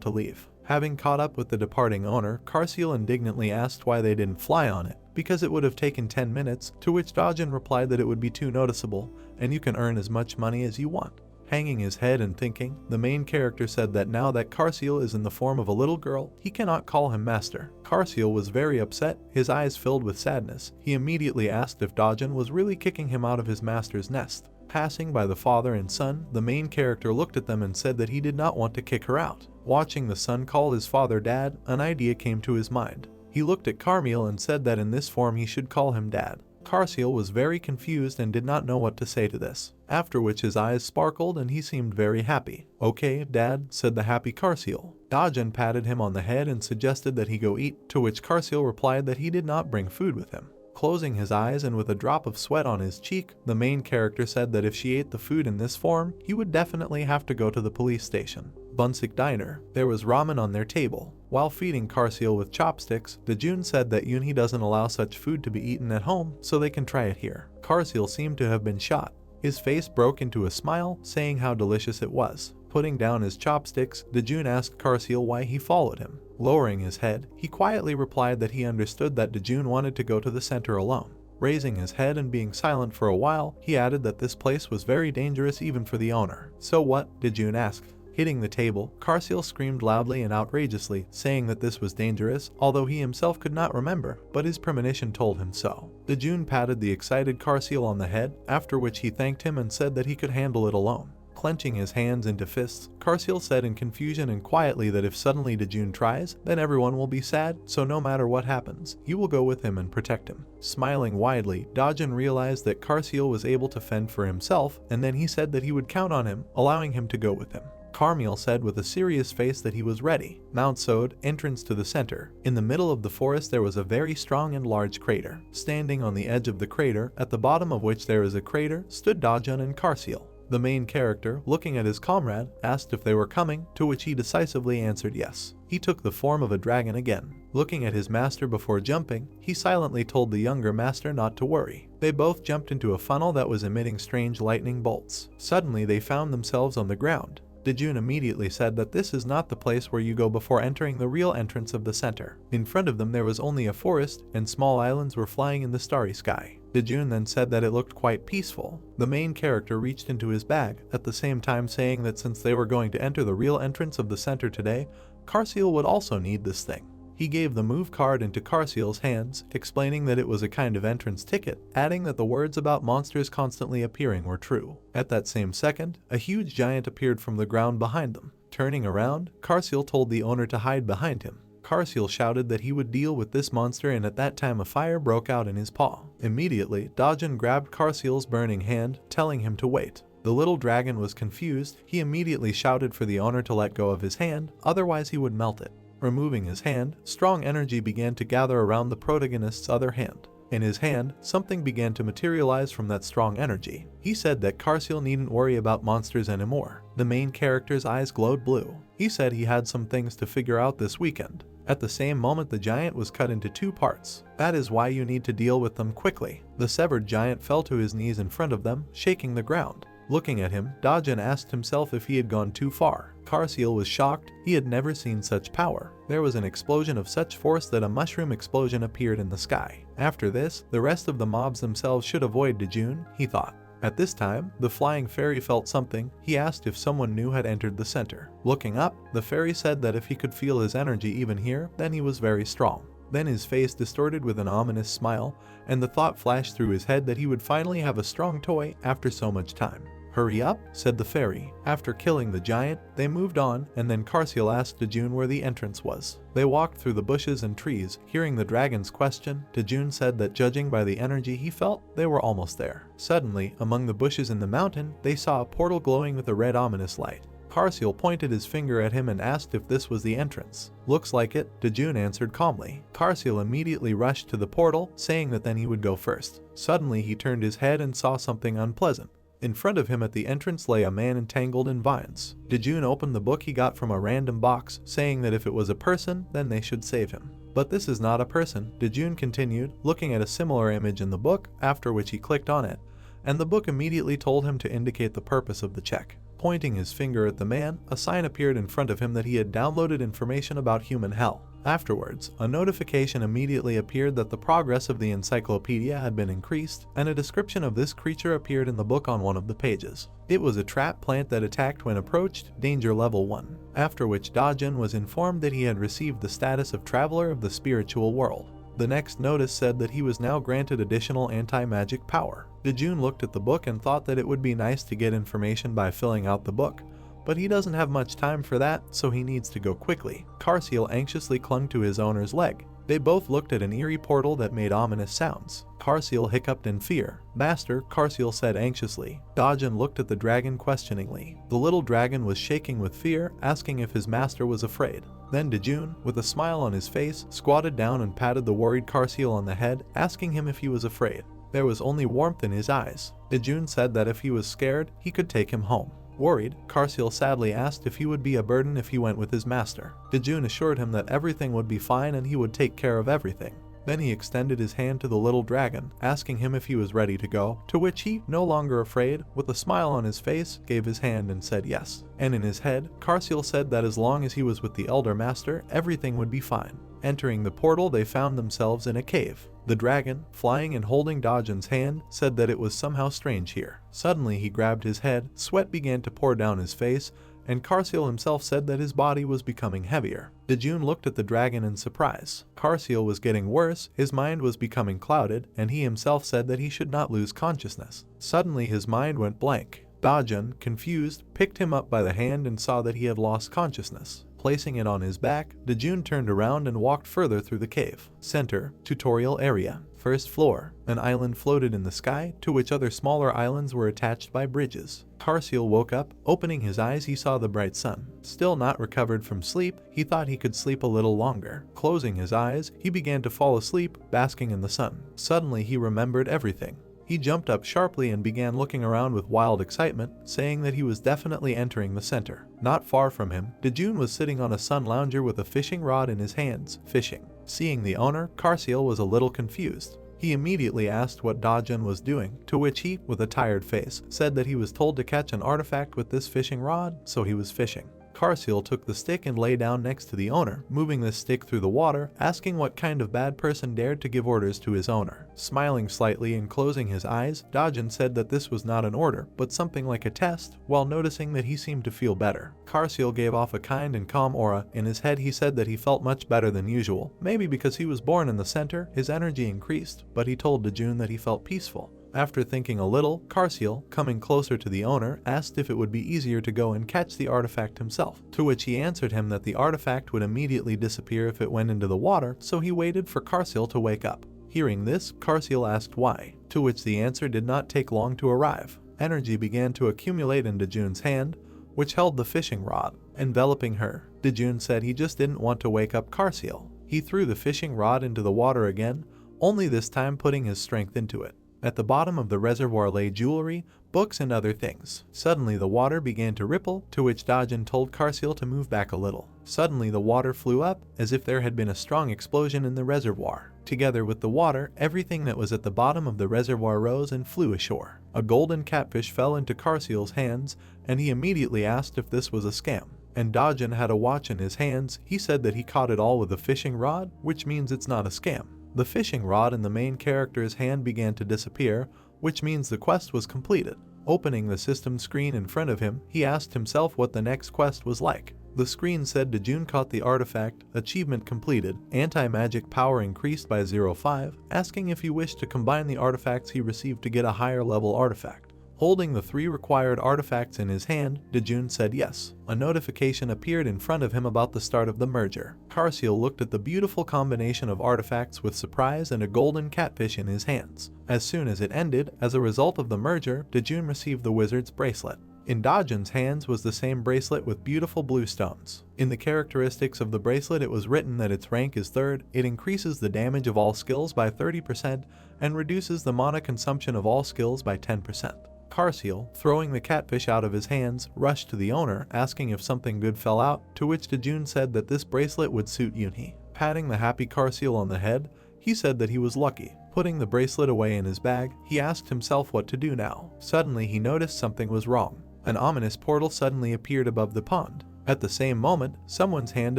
S1: to leave. Having caught up with the departing owner, Karsil indignantly asked why they didn't fly on it, because it would have taken 10 minutes, to which Dojun replied that it would be too noticeable, and you can earn as much money as you want. Hanging his head and thinking, the main character said that now that Karsil is in the form of a little girl, he cannot call him master. Karsil was very upset, his eyes filled with sadness. He immediately asked if Dojun was really kicking him out of his master's nest. Passing by the father and son, the main character looked at them and said that he did not want to kick her out. Watching the son call his father dad, an idea came to his mind. He looked at Karsil and said that in this form he should call him dad. Karsil was very confused and did not know what to say to this, after which his eyes sparkled and he seemed very happy. "Okay, dad," said the happy Karsil. Dojun patted him on the head and suggested that he go eat, to which Karsil replied that he did not bring food with him. Closing his eyes and with a drop of sweat on his cheek, the main character said that if she ate the food in this form, he would definitely have to go to the police station. Bunsik Diner. There was ramen on their table. While feeding Karsil with chopsticks, Dojun said that Yunhee doesn't allow such food to be eaten at home, so they can try it here. Karsil seemed to have been shot. His face broke into a smile, saying how delicious it was. Putting down his chopsticks, Dojun asked Karsil why he followed him. Lowering his head, he quietly replied that he understood that Dojun wanted to go to the center alone. Raising his head and being silent for a while, he added that this place was very dangerous even for the owner. "So what?" Dojun asked. Hitting the table, Karsil screamed loudly and outrageously, saying that this was dangerous, although he himself could not remember, but his premonition told him so. Dojun patted the excited Karsil on the head, after which he thanked him and said that he could handle it alone. Clenching his hands into fists, Karsil said in confusion and quietly that if suddenly Dojun tries, then everyone will be sad, so no matter what happens, you will go with him and protect him. Smiling widely, Dojun realized that Karsil was able to fend for himself, and then he said that he would count on him, allowing him to go with him. Karsil said with a serious face that he was ready. Mount Sode, entrance to the center. In the middle of the forest there was a very strong and large crater. Standing on the edge of the crater, at the bottom of which there is a crater, stood Dojun and Karsil. The main character, looking at his comrade, asked if they were coming, to which he decisively answered yes. He took the form of a dragon again. Looking at his master before jumping, he silently told the younger master not to worry. They both jumped into a funnel that was emitting strange lightning bolts. Suddenly they found themselves on the ground. Dojun immediately said that this is not the place where you go before entering the real entrance of the center. In front of them there was only a forest, and small islands were flying in the starry sky. Dojun then said that it looked quite peaceful. The main character reached into his bag, at the same time saying that since they were going to enter the real entrance of the center today, Karsil would also need this thing. He gave the move card into Karsil's hands, explaining that it was a kind of entrance ticket, adding that the words about monsters constantly appearing were true. At that same second, a huge giant appeared from the ground behind them. Turning around, Karsil told the owner to hide behind him. Karsil shouted that he would deal with this monster, and at that time a fire broke out in his paw. Immediately, Dojun grabbed Karsil's burning hand, telling him to wait. The little dragon was confused. He immediately shouted for the owner to let go of his hand, otherwise he would melt it. Removing his hand, strong energy began to gather around the protagonist's other hand. In his hand, something began to materialize from that strong energy. He said that Karsil needn't worry about monsters anymore. The main character's eyes glowed blue. He said he had some things to figure out this weekend. At the same moment, the giant was cut into two parts. That is why you need to deal with them quickly. The severed giant fell to his knees in front of them, shaking the ground. Looking at him, Dojun asked himself if he had gone too far. Karsiel was shocked. He had never seen such power. There was an explosion of such force that a mushroom explosion appeared in the sky. After this, the rest of the mobs themselves should avoid Dojun, he thought. At this time, the flying fairy felt something. He asked if someone new had entered the center. Looking up, the fairy said that if he could feel his energy even here, then he was very strong. Then his face distorted with an ominous smile, and the thought flashed through his head that he would finally have a strong toy after so much time. "Hurry up," said the fairy. After killing the giant, they moved on, and then Karsiel asked Dojun where the entrance was. They walked through the bushes and trees. Hearing the dragon's question, Dojun said that judging by the energy he felt, they were almost there. Suddenly, among the bushes in the mountain, they saw a portal glowing with a red ominous light. Karsiel pointed his finger at him and asked if this was the entrance. "Looks like it," Dojun answered calmly. Karsiel immediately rushed to the portal, saying that then he would go first. Suddenly he turned his head and saw something unpleasant. In front of him at the entrance lay a man entangled in vines. Dojun opened the book he got from a random box, saying that if it was a person, then they should save him. "But this is not a person," Dojun continued, looking at a similar image in the book, after which he clicked on it, and the book immediately told him to indicate the purpose of the check. Pointing his finger at the man, a sign appeared in front of him that he had downloaded information about human hell. Afterwards, a notification immediately appeared that the progress of the encyclopedia had been increased, and a description of this creature appeared in the book on one of the pages. It was a trap plant that attacked when approached, danger level 1. After which Dojun was informed that he had received the status of Traveler of the Spiritual World. The next notice said that he was now granted additional anti-magic power. Dojun looked at the book and thought that it would be nice to get information by filling out the book, but he doesn't have much time for that, so he needs to go quickly. Karsiel anxiously clung to his owner's leg. They both looked at an eerie portal that made ominous sounds. Karsiel hiccuped in fear. "Master," Karsiel said anxiously. Dojun looked at the dragon questioningly. The little dragon was shaking with fear, asking if his master was afraid. Then Dojun, with a smile on his face, squatted down and patted the worried Karsiel on the head, asking him if he was afraid. There was only warmth in his eyes. Dojun said that if he was scared, he could take him home. Worried, Karsiel sadly asked if he would be a burden if he went with his master. Dojun assured him that everything would be fine and he would take care of everything. Then he extended his hand to the little dragon, asking him if he was ready to go, to which he, no longer afraid, with a smile on his face, gave his hand and said yes. And in his head, Karsiel said that as long as he was with the Elder Master, everything would be fine. Entering the portal, they found themselves in a cave. The dragon, flying and holding Dojun's hand, said that it was somehow strange here. Suddenly he grabbed his head, sweat began to pour down his face, and Karsiel himself said that his body was becoming heavier. Dojun looked at the dragon in surprise. Karsiel was getting worse, his mind was becoming clouded, and he himself said that he should not lose consciousness. Suddenly his mind went blank. Dojun, confused, picked him up by the hand and saw that he had lost consciousness. Placing it on his back, Dojun turned around and walked further through the cave. Center, tutorial area. First floor, an island floated in the sky, to which other smaller islands were attached by bridges. Karsiel woke up. Opening his eyes, he saw the bright sun. Still not recovered from sleep, he thought he could sleep a little longer. Closing his eyes, he began to fall asleep, basking in the sun. Suddenly he remembered everything. He jumped up sharply and began looking around with wild excitement, saying that he was definitely entering the center. Not far from him, Dojun was sitting on a sun lounger with a fishing rod in his hands, fishing. Seeing the owner, Karsiel was a little confused. He immediately asked what Dojun was doing, to which he, with a tired face, said that he was told to catch an artifact with this fishing rod, so he was fishing. Karsiel took the stick and lay down next to the owner, moving this stick through the water, asking what kind of bad person dared to give orders to his owner. Smiling slightly and closing his eyes, Dojun said that this was not an order, but something like a test, while noticing that he seemed to feel better. Karsiel gave off a kind and calm aura. In his head he said that he felt much better than usual. Maybe because he was born in the center, his energy increased, but he told Dojun that he felt peaceful. After thinking a little, Karsiel, coming closer to the owner, asked if it would be easier to go and catch the artifact himself, to which he answered him that the artifact would immediately disappear if it went into the water, so he waited for Karsiel to wake up. Hearing this, Karsiel asked why, to which the answer did not take long to arrive. Energy began to accumulate in Dojun's hand, which held the fishing rod, enveloping her. Dojun said he just didn't want to wake up Karsiel. He threw the fishing rod into the water again, only this time putting his strength into it. At the bottom of the reservoir lay jewelry, books, and other things. Suddenly the water began to ripple, to which Dojun told Karsiel to move back a little. Suddenly the water flew up, as if there had been a strong explosion in the reservoir. Together with the water, everything that was at the bottom of the reservoir rose and flew ashore. A golden catfish fell into Carseal's hands, and he immediately asked if this was a scam. And Dojun had a watch in his hands. He said that he caught it all with a fishing rod, which means it's not a scam. The fishing rod in the main character's hand began to disappear, which means the quest was completed. Opening the system screen in front of him, he asked himself what the next quest was like. The screen said Dojun caught the artifact, achievement completed, anti-magic power increased by 0.5, asking if he wished to combine the artifacts he received to get a higher level artifact. Holding the 3 required artifacts in his hand, Dojun said yes. A notification appeared in front of him about the start of the merger. Carseal looked at the beautiful combination of artifacts with surprise and a golden catfish in his hands. As soon as it ended, as a result of the merger, Dojun received the wizard's bracelet. In Dojun's hands was the same bracelet with beautiful blue stones. In the characteristics of the bracelet it was written that its rank is 3rd, it increases the damage of all skills by 30% and reduces the mana consumption of all skills by 10%. Carseal, throwing the catfish out of his hands, rushed to the owner, asking if something good fell out, to which Dojun said that this bracelet would suit Yunhee. Patting the happy Carseal on the head, he said that he was lucky. Putting the bracelet away in his bag, he asked himself what to do now. Suddenly he noticed something was wrong. An ominous portal suddenly appeared above the pond. At the same moment, someone's hand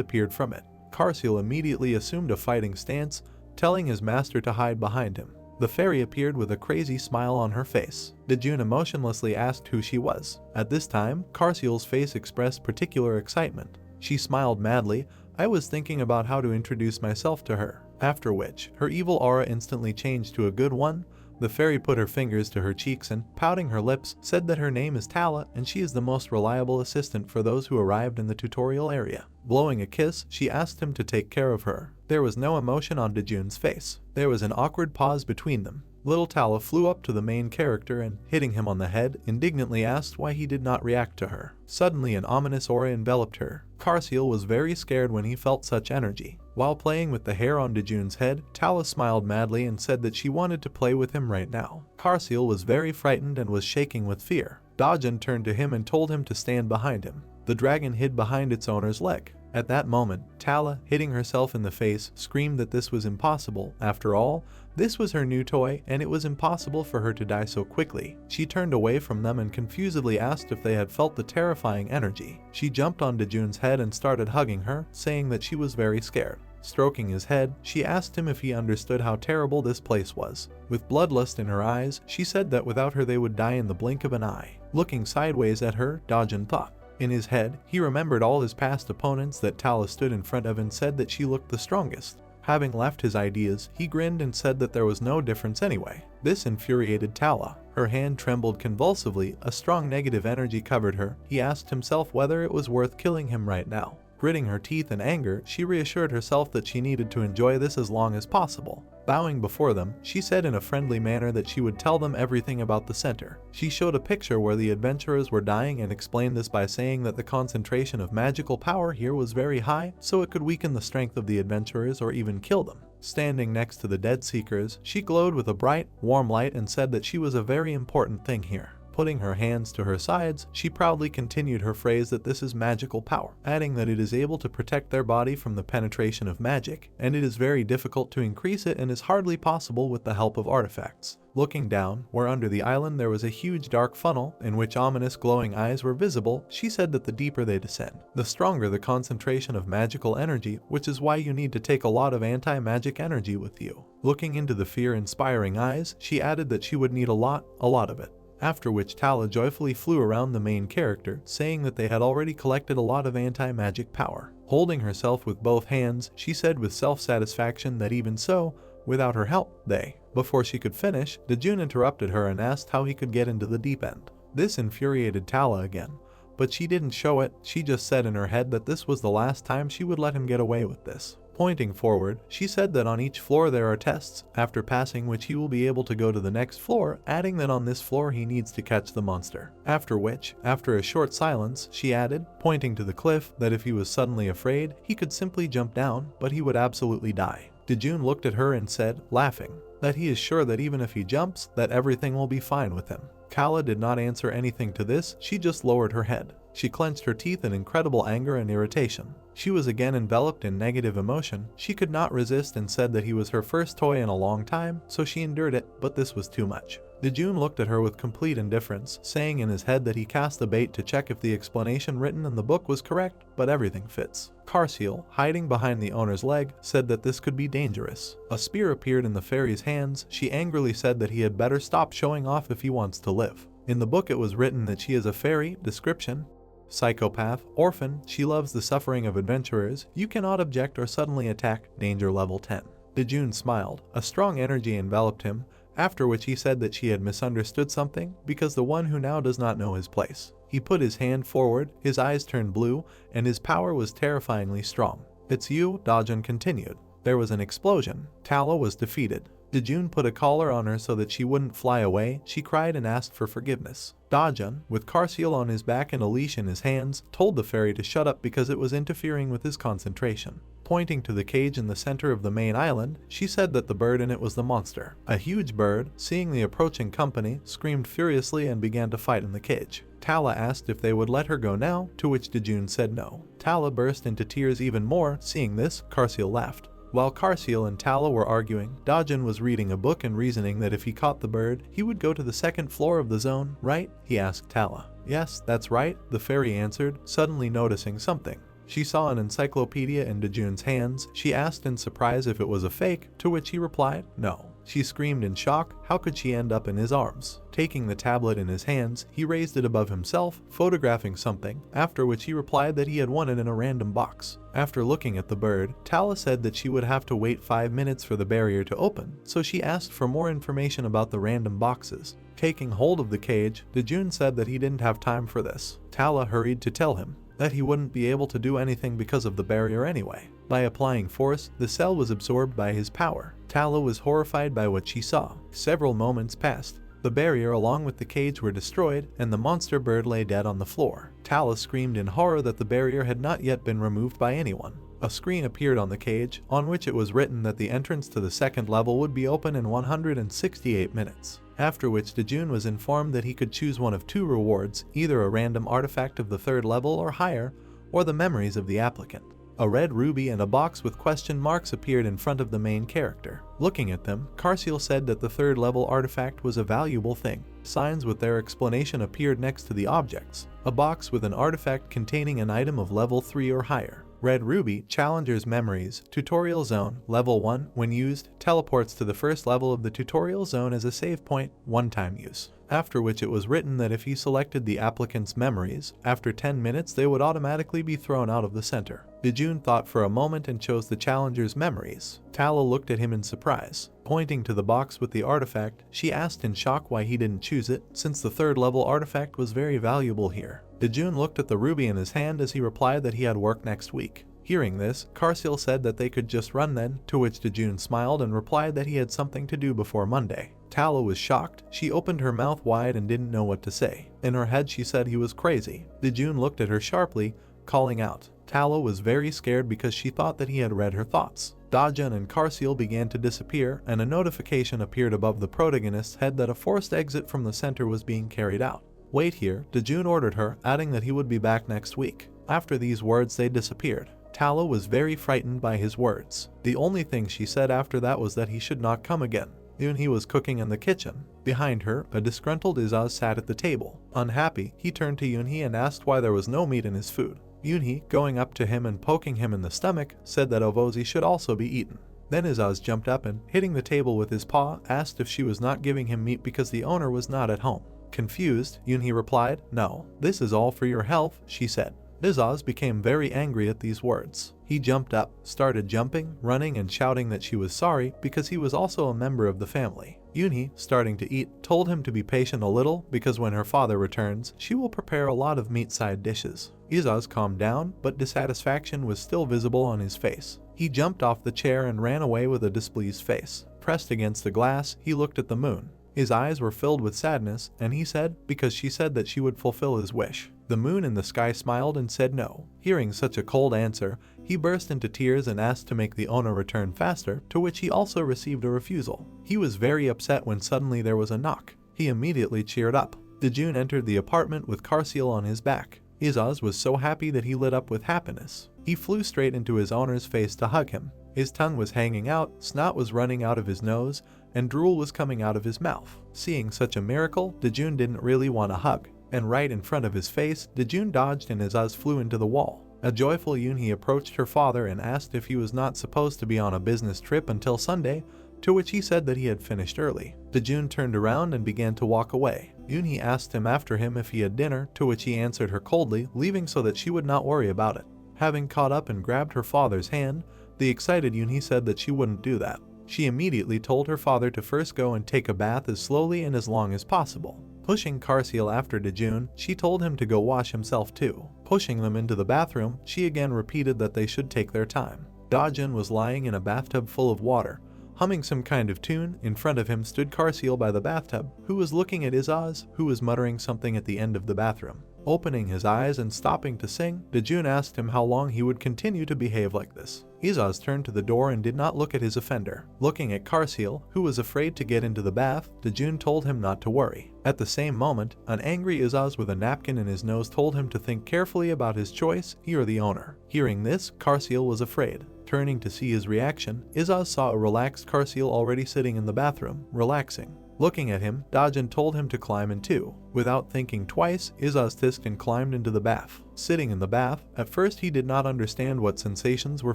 S1: appeared from it. Carseal immediately assumed a fighting stance, telling his master to hide behind him. The fairy appeared with a crazy smile on her face. Dojun emotionlessly asked who she was. At this time, Carseal's face expressed particular excitement. She smiled madly. I was thinking about how to introduce myself to her. After which, her evil aura instantly changed to a good one. The fairy put her fingers to her cheeks and, pouting her lips, said that her name is Tala and she is the most reliable assistant for those who arrived in the tutorial area. Blowing a kiss, she asked him to take care of her. There was no emotion on Dojun's face. There was an awkward pause between them. Little Tala flew up to the main character and, hitting him on the head, indignantly asked why he did not react to her. Suddenly an ominous aura enveloped her. Carseal was very scared when he felt such energy. While playing with the hair on Dojun's head, Tala smiled madly and said that she wanted to play with him right now. Carseal was very frightened and was shaking with fear. Dojun turned to him and told him to stand behind him. The dragon hid behind its owner's leg. At that moment, Tala, hitting herself in the face, screamed that this was impossible. After all, this was her new toy and it was impossible for her to die so quickly. She turned away from them and confusedly asked if they had felt the terrifying energy. She jumped on Dojun's head and started hugging her, saying that she was very scared. Stroking his head, she asked him if he understood how terrible this place was. With bloodlust in her eyes, she said that without her they would die in the blink of an eye. Looking sideways at her, Dojun thought. In his head, he remembered all his past opponents that Tala stood in front of and said that she looked the strongest. Having left his ideas, he grinned and said that there was no difference anyway. This infuriated Tala. Her hand trembled convulsively, a strong negative energy covered her. He asked himself whether it was worth killing him right now. Gritting her teeth in anger, she reassured herself that she needed to enjoy this as long as possible. Bowing before them, she said in a friendly manner that she would tell them everything about the center. She showed a picture where the adventurers were dying and explained this by saying that the concentration of magical power here was very high, so it could weaken the strength of the adventurers or even kill them. Standing next to the dead seekers, she glowed with a bright, warm light and said that she was a very important thing here. Putting her hands to her sides, she proudly continued her phrase that this is magical power, adding that it is able to protect their body from the penetration of magic, and it is very difficult to increase it and is hardly possible with the help of artifacts. Looking down, where under the island there was a huge dark funnel, in which ominous glowing eyes were visible, she said that the deeper they descend, the stronger the concentration of magical energy, which is why you need to take a lot of anti-magic energy with you. Looking into the fear-inspiring eyes, she added that she would need a lot of it. After which Tala joyfully flew around the main character, saying that they had already collected a lot of anti-magic power. Holding herself with both hands, she said with self-satisfaction that even so, without her help, Before she could finish, Dojun interrupted her and asked how he could get into the deep end. This infuriated Tala again, but she didn't show it. She just said in her head that this was the last time she would let him get away with this. Pointing forward, she said that on each floor there are tests, after passing which he will be able to go to the next floor, adding that on this floor he needs to catch the monster. After which, after a short silence, she added, pointing to the cliff, that if he was suddenly afraid, he could simply jump down, but he would absolutely die. Dojun looked at her and said, laughing, that he is sure that even if he jumps, that everything will be fine with him. Tala did not answer anything to this, she just lowered her head. She clenched her teeth in incredible anger and irritation. She was again enveloped in negative emotion. She could not resist and said that he was her first toy in a long time, so she endured it, but this was too much. Dojun looked at her with complete indifference, saying in his head that he cast the bait to check if the explanation written in the book was correct, but everything fits. Karsil, hiding behind the owner's leg, said that this could be dangerous. A spear appeared in the fairy's hands. She angrily said that he had better stop showing off if he wants to live. In the book it was written that she is a fairy. Description: psychopath, orphan, she loves the suffering of adventurers, you cannot object or suddenly attack, danger level 10. Dojun smiled. A strong energy enveloped him, after which he said that she had misunderstood something, because the one who now does not know his place. He put his hand forward, his eyes turned blue, and his power was terrifyingly strong. It's you, Dojun continued. There was an explosion. Tala was defeated. Dojun put a collar on her so that she wouldn't fly away. She cried and asked for forgiveness. Dojun, with Karsil on his back and a leash in his hands, told the fairy to shut up because it was interfering with his concentration. Pointing to the cage in the center of the main island, she said that the bird in it was the monster. A huge bird, seeing the approaching company, screamed furiously and began to fight in the cage. Tala asked if they would let her go now, to which Dojun said no. Tala burst into tears even more. Seeing this, Karsil laughed. While Karsil and Tala were arguing, Dojun was reading a book and reasoning that if he caught the bird, he would go to the second floor of the zone, right? He asked Tala. Yes, that's right, the fairy answered, suddenly noticing something. She saw an encyclopedia in Dojun's hands. She asked in surprise if it was a fake, to which he replied, no. She screamed in shock. How could she end up in his arms? Taking the tablet in his hands, he raised it above himself, photographing something, after which he replied that he had won it in a random box. After looking at the bird, Tala said that she would have to wait 5 minutes for the barrier to open, so she asked for more information about the random boxes. Taking hold of the cage, Dojun said that he didn't have time for this. Tala hurried to tell him that he wouldn't be able to do anything because of the barrier anyway. By applying force, the cell was absorbed by his power. Tala was horrified by what she saw. Several moments passed. The barrier along with the cage were destroyed, and the monster bird lay dead on the floor. Tala screamed in horror that the barrier had not yet been removed by anyone. A screen appeared on the cage, on which it was written that the entrance to the second level would be open in 168 minutes. After which Dojun was informed that he could choose one of 2 rewards, either a random artifact of the 3rd level or higher, or the memories of the applicant. A red ruby and a box with question marks appeared in front of the main character. Looking at them, Karsil said that the 3rd level artifact was a valuable thing. Signs with their explanation appeared next to the objects. A box with an artifact containing an item of level 3 or higher. Red ruby, Challenger's Memories, Tutorial Zone, level 1, when used, teleports to the first level of the tutorial zone as a save point, one-time use. After which it was written that if he selected the applicant's memories, after 10 minutes they would automatically be thrown out of the center. Dojun thought for a moment and chose the Challenger's Memories. Tala looked at him in surprise. Pointing to the box with the artifact, she asked in shock why he didn't choose it, since the 3rd level artifact was very valuable here. Dojun looked at the ruby in his hand as he replied that he had work next week. Hearing this, Karsil said that they could just run then, to which Dojun smiled and replied that he had something to do before Monday. Tala was shocked. She opened her mouth wide and didn't know what to say. In her head she said he was crazy. Dojun looked at her sharply, calling out. Tala was very scared because she thought that he had read her thoughts. Dojun and Karsil began to disappear, and a notification appeared above the protagonist's head that a forced exit from the center was being carried out. Wait here, Dojun ordered her, adding that he would be back next week. After these words they disappeared. Tala was very frightened by his words. The only thing she said after that was that he should not come again. Yunhee was cooking in the kitchen. Behind her, a disgruntled Izaz sat at the table. Unhappy, he turned to Yunhee and asked why there was no meat in his food. Yunhee, going up to him and poking him in the stomach, said that ovozi should also be eaten. Then Izaz jumped up and, hitting the table with his paw, asked if she was not giving him meat because the owner was not at home. Confused, Yunhee replied, "No, this is all for your health," she said. Izaz became very angry at these words. He jumped up, started jumping, running and shouting that she was sorry because he was also a member of the family. Yunhee, starting to eat, told him to be patient a little because when her father returns, she will prepare a lot of meat-side dishes. Izaz calmed down, but dissatisfaction was still visible on his face. He jumped off the chair and ran away with a displeased face. Pressed against the glass, he looked at the moon. His eyes were filled with sadness, and he said, because she said that she would fulfill his wish. The moon in the sky smiled and said no. Hearing such a cold answer, he burst into tears and asked to make the owner return faster, to which he also received a refusal. He was very upset when suddenly there was a knock. He immediately cheered up. Dojun entered the apartment with Karsil on his back. Izaz was so happy that he lit up with happiness. He flew straight into his owner's face to hug him. His tongue was hanging out, snot was running out of his nose, and drool was coming out of his mouth. Seeing such a miracle, Dojun didn't really want a hug, and right in front of his face, Dojun dodged and Izaz flew into the wall. A joyful Yunhee approached her father and asked if he was not supposed to be on a business trip until Sunday, to which he said that he had finished early. Dojun turned around and began to walk away. Yunhee asked him after him if he had dinner, to which he answered her coldly, leaving so that she would not worry about it. Having caught up and grabbed her father's hand, the excited Yunhee said that she wouldn't do that. She immediately told her father to first go and take a bath as slowly and as long as possible. Pushing Karsil after Dojun, she told him to go wash himself too. Pushing them into the bathroom, she again repeated that they should take their time. Dojun was lying in a bathtub full of water, humming some kind of tune. In front of him stood Karsil by the bathtub, who was looking at Izaz, who was muttering something at the end of the bathroom. Opening his eyes and stopping to sing, Dojun asked him how long he would continue to behave like this. Izaz turned to the door and did not look at his offender. Looking at Karsil, who was afraid to get into the bath, Dojun told him not to worry. At the same moment, an angry Izaz with a napkin in his nose told him to think carefully about his choice, he or the owner. Hearing this, Karsil was afraid. Turning to see his reaction, Izaz saw a relaxed Karsil already sitting in the bathroom, relaxing. Looking at him, Dojun told him to climb in too. Without thinking twice, Izaz tisked and climbed into the bath. Sitting in the bath, at first he did not understand what sensations were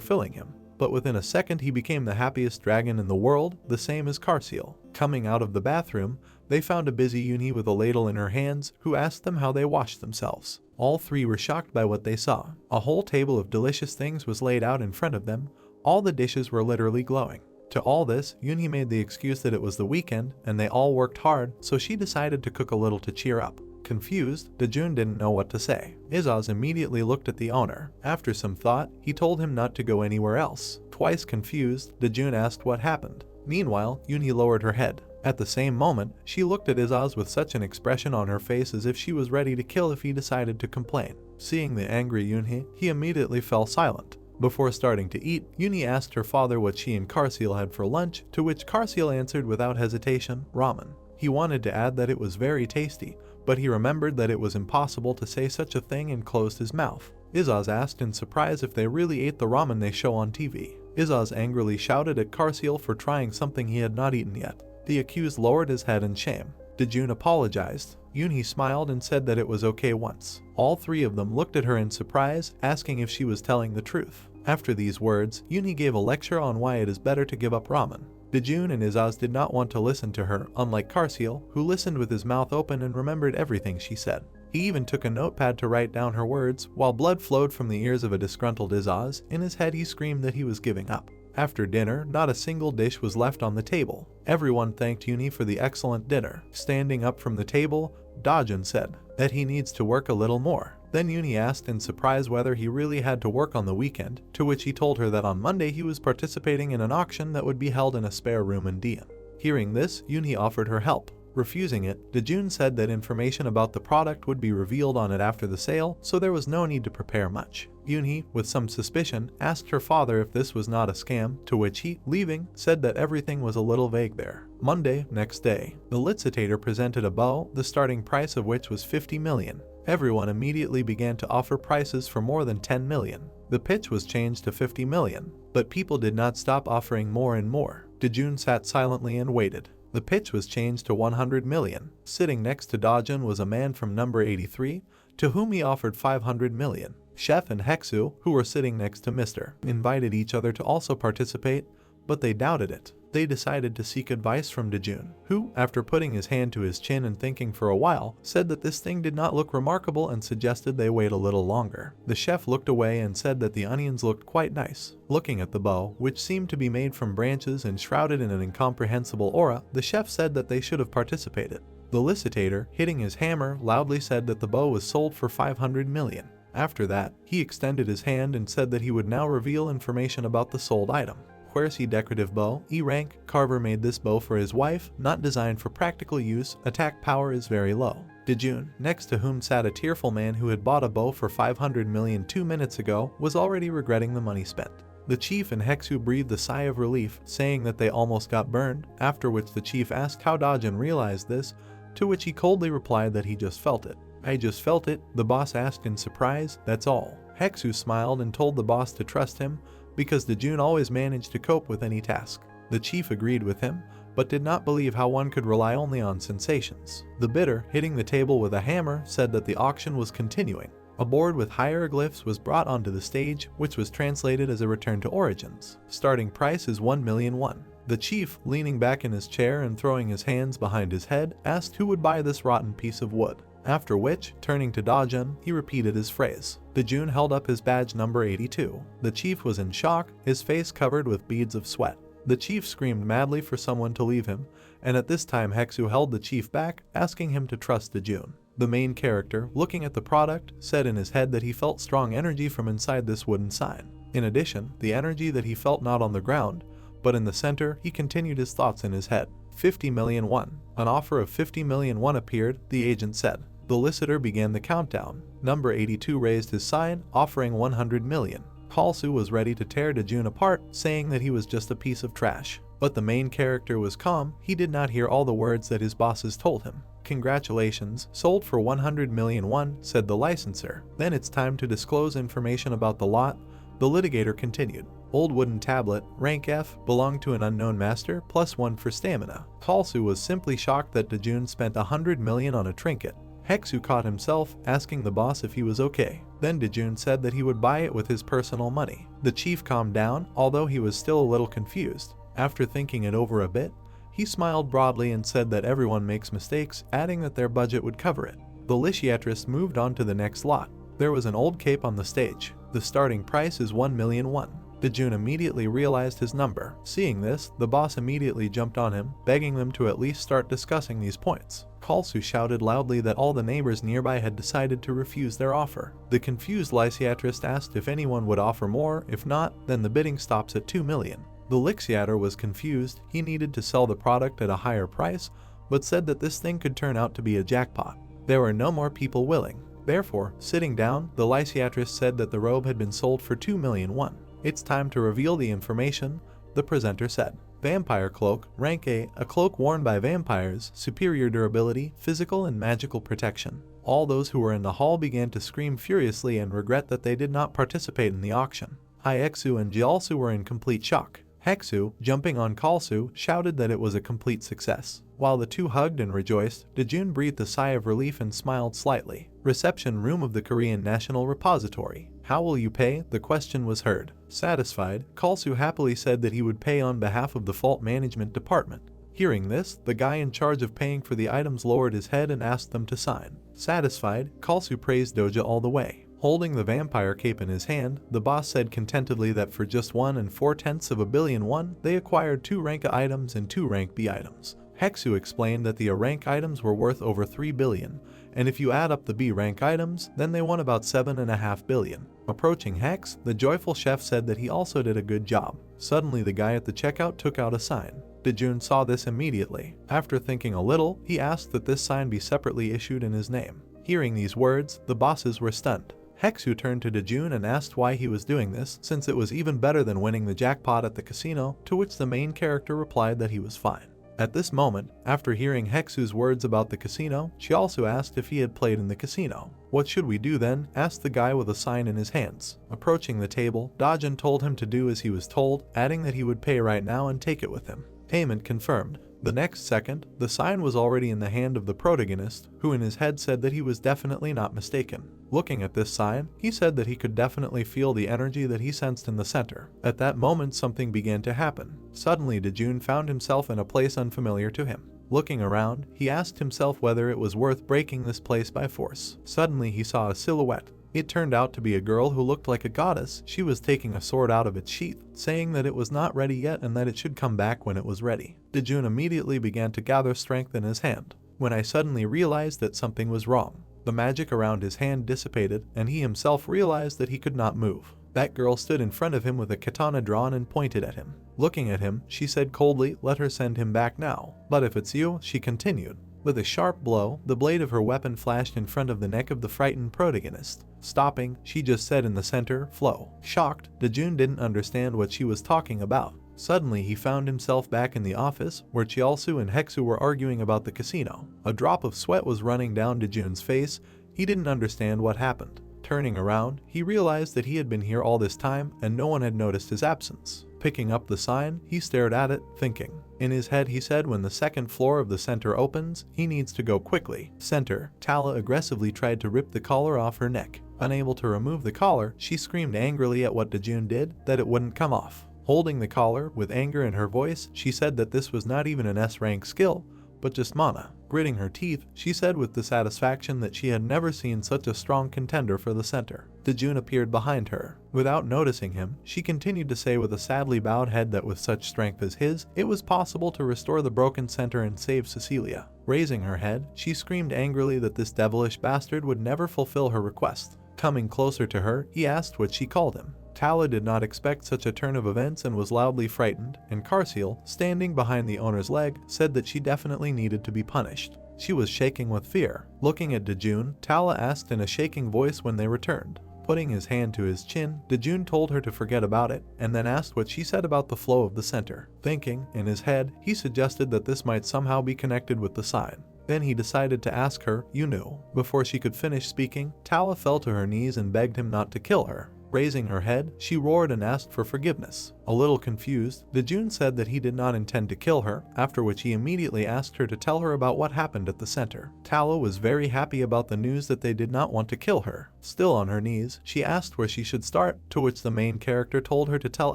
S1: filling him, but within a second he became the happiest dragon in the world, the same as Karsil. Coming out of the bathroom, they found a busy Yunhee with a ladle in her hands, who asked them how they washed themselves. All three were shocked by what they saw. A whole table of delicious things was laid out in front of them. All the dishes were literally glowing. To all this, Yunhee made the excuse that it was the weekend and they all worked hard, so she decided to cook a little to cheer up. Confused, Dojun didn't know what to say. Izaz immediately looked at the owner. After some thought, he told him not to go anywhere else. Twice confused, Dojun asked what happened. Meanwhile, Yunhee lowered her head. At the same moment, she looked at Izaz with such an expression on her face as if she was ready to kill if he decided to complain. Seeing the angry Yunhee, he immediately fell silent. Before starting to eat, Yunhee asked her father what she and Karsil had for lunch, to which Karsil answered without hesitation, ramen. He wanted to add that it was very tasty, but he remembered that it was impossible to say such a thing and closed his mouth. Izaz asked in surprise if they really ate the ramen they show on TV. Izaz angrily shouted at Karsil for trying something he had not eaten yet. The accused lowered his head in shame. Dojun apologized. Yunhee smiled and said that it was okay once. All three of them looked at her in surprise, asking if she was telling the truth. After these words, Yunhee gave a lecture on why it is better to give up ramen. Dojun and Izaz did not want to listen to her, unlike Karsil, who listened with his mouth open and remembered everything she said. He even took a notepad to write down her words. While blood flowed from the ears of a disgruntled Izaz, in his head he screamed that he was giving up. After dinner, not a single dish was left on the table. Everyone thanked Yunhee for the excellent dinner. Standing up from the table, Dojun said that he needs to work a little more. Then Yunhee asked in surprise whether he really had to work on the weekend, to which he told her that on Monday he was participating in an auction that would be held in a spare room in Dian. Hearing this, Yunhee offered her help. Refusing it, Dojun said that information about the product would be revealed on it after the sale, so there was no need to prepare much. Yunhee, with some suspicion, asked her father if this was not a scam, to which he, leaving, said that everything was a little vague there. Monday, next day, the licitator presented a bow, the starting price of which was 50 million. Everyone immediately began to offer prices for more than 10 million. The pitch was changed to 50 million, but people did not stop offering more and more. Dojun sat silently and waited. The pitch was changed to 100 million. Sitting next to Dojun was a man from number 83, to whom he offered 500 million. Chef and Heksu, who were sitting next to Mr., invited each other to also participate, but they doubted it. They decided to seek advice from Dojun, who, after putting his hand to his chin and thinking for a while, said that this thing did not look remarkable and suggested they wait a little longer. The chef looked away and said that the onions looked quite nice. Looking at the bow, which seemed to be made from branches and shrouded in an incomprehensible aura, the chef said that they should have participated. The licitator, hitting his hammer, loudly said that the bow was sold for 500 million. After that, he extended his hand and said that he would now reveal information about the sold item. Quercy decorative bow, E rank, carver made this bow for his wife, not designed for practical use, attack power is very low. Dojun, next to whom sat a tearful man who had bought a bow for 500 million 2 minutes ago, was already regretting the money spent. The chief and Heksu breathed a sigh of relief, saying that they almost got burned, after which the chief asked how Dojun realized this, to which he coldly replied that he just felt it. I just felt it, the boss asked in surprise, that's all. Heksu smiled and told the boss to trust him because Dojun always managed to cope with any task. The chief agreed with him, but did not believe how one could rely only on sensations. The bidder, hitting the table with a hammer, said that the auction was continuing. A board with hieroglyphs was brought onto the stage, which was translated as a return to origins. Starting price is 1,000,000 won. The chief, leaning back in his chair and throwing his hands behind his head, asked who would buy this rotten piece of wood. After which, turning to Dojun, he repeated his phrase. Dojun held up his badge number 82. The chief was in shock, his face covered with beads of sweat. The chief screamed madly for someone to leave him, and at this time Heksu held the chief back, asking him to trust Dojun. The main character, looking at the product, said in his head that he felt strong energy from inside this wooden sign. In addition, the energy that he felt not on the ground, but in the center, he continued his thoughts in his head. 50,000,000 won. An offer of 50,000,000 won appeared, the agent said. The listener began the countdown. Number 82 raised his sign, offering 100 million. Kalsu was ready to tear Dojun apart, saying that he was just a piece of trash. But the main character was calm, he did not hear all the words that his bosses told him. Congratulations, sold for 100 million won, said the licensor. Then it's time to disclose information about the lot, the litigator continued. Old wooden tablet, rank F, belonged to an unknown master, +1 for stamina. Kalsu was simply shocked that Dojun spent 100 million on a trinket. Heksu caught himself, asking the boss if he was okay. Then Dojun said that he would buy it with his personal money. The chief calmed down, although he was still a little confused. After thinking it over a bit, he smiled broadly and said that everyone makes mistakes, adding that their budget would cover it. The litiatress moved on to the next lot. There was an old cape on the stage. The starting price is 1,000,000 won. Dojun immediately realized his number. Seeing this, the boss immediately jumped on him, begging them to at least start discussing these points. Kalsu shouted loudly that all the neighbors nearby had decided to refuse their offer. The confused lysiatrist asked if anyone would offer more, if not, then the bidding stops at 2 million. The lixiator was confused, he needed to sell the product at a higher price, but said that this thing could turn out to be a jackpot. There were no more people willing. Therefore, sitting down, the lysiatrist said that the robe had been sold for 2 million won. It's time to reveal the information, the presenter said. Vampire cloak, rank A cloak worn by vampires, superior durability, physical and magical protection. All those who were in the hall began to scream furiously and regret that they did not participate in the auction. Hyeksu and Jialsu were in complete shock. Heksu, jumping on Kalsu, shouted that it was a complete success. While the two hugged and rejoiced, Dojun breathed a sigh of relief and smiled slightly. Reception room of the Korean National Repository. How will you pay? The question was heard. Satisfied, Kalsu happily said that he would pay on behalf of the Fault Management Department. Hearing this, the guy in charge of paying for the items lowered his head and asked them to sign. Satisfied, Kalsu praised Doja all the way. Holding the vampire cape in his hand, the boss said contentedly that for just 1 4/10 billion won, they acquired 2 rank A items and 2 rank B items. Heksu explained that the A rank items were worth over 3 billion, and if you add up the B rank items, then they won about 7.5 billion. Approaching Hex, the joyful chef said that he also did a good job. Suddenly the guy at the checkout took out a sign. Dojun saw this immediately. After thinking a little, he asked that this sign be separately issued in his name. Hearing these words, the bosses were stunned. Heksu turned to Dojun and asked why he was doing this, since it was even better than winning the jackpot at the casino, to which the main character replied that he was fine. At this moment, after hearing Heksu's words about the casino, she also asked if he had played in the casino. What should we do then? Asked the guy with a sign in his hands. Approaching the table, Dojun told him to do as he was told, adding that he would pay right now and take it with him. Payment confirmed. The next second, the sign was already in the hand of the protagonist, who in his head said that he was definitely not mistaken. Looking at this sign, he said that he could definitely feel the energy that he sensed in the center. At that moment, something began to happen. Suddenly, Dojun found himself in a place unfamiliar to him. Looking around, he asked himself whether it was worth breaking this place by force. Suddenly, he saw a silhouette. It turned out to be a girl who looked like a goddess. She was taking a sword out of its sheath, saying that it was not ready yet and that it should come back when it was ready. Dojun immediately began to gather strength in his hand, when I suddenly realized that something was wrong. The magic around his hand dissipated, and he himself realized that he could not move. That girl stood in front of him with a katana drawn and pointed at him. Looking at him, she said coldly, "Let her send him back now." "But if it's you," she continued. With a sharp blow, the blade of her weapon flashed in front of the neck of the frightened protagonist. Stopping, she just said in the center, "Flow." Shocked, Dojun didn't understand what she was talking about. Suddenly, he found himself back in the office, where Chialsu and Heksu were arguing about the casino. A drop of sweat was running down Dojun's face, He didn't understand what happened. Turning around, he realized that he had been here all this time and no one had noticed his absence. Picking up the sign, he stared at it, thinking. In his head he said when the second floor of the center opens, he needs to go quickly. Center, Tala aggressively tried to rip the collar off her neck. Unable to remove the collar, she screamed angrily at what Dojun did, that it wouldn't come off. Holding the collar, with anger in her voice, she said that this was not even an S-rank skill, but just mana. Gritting her teeth, she said with dissatisfaction that she had never seen such a strong contender for the center. Dojun appeared behind her. Without noticing him, she continued to say with a sadly bowed head that with such strength as his, it was possible to restore the broken center and save Cecilia. Raising her head, she screamed angrily that this devilish bastard would never fulfill her request. Coming closer to her, he asked what she called him. Tala did not expect such a turn of events and was loudly frightened, and Carciel, standing behind the owner's leg, said that she definitely needed to be punished. She was shaking with fear. Looking at Dojun, Tala asked in a shaking voice when they returned. Putting his hand to his chin, Dojun told her to forget about it, and then asked what she said about the flow of the center. Thinking, in his head, he suggested that this might somehow be connected with the sign. Then he decided to ask her, "You knew." Before she could finish speaking, Tala fell to her knees and begged him not to kill her. Raising her head, she roared and asked for forgiveness. A little confused, Dojun said that he did not intend to kill her, after which he immediately asked her to tell her about what happened at the center. Tala was very happy about the news that they did not want to kill her. Still on her knees, she asked where she should start, to which the main character told her to tell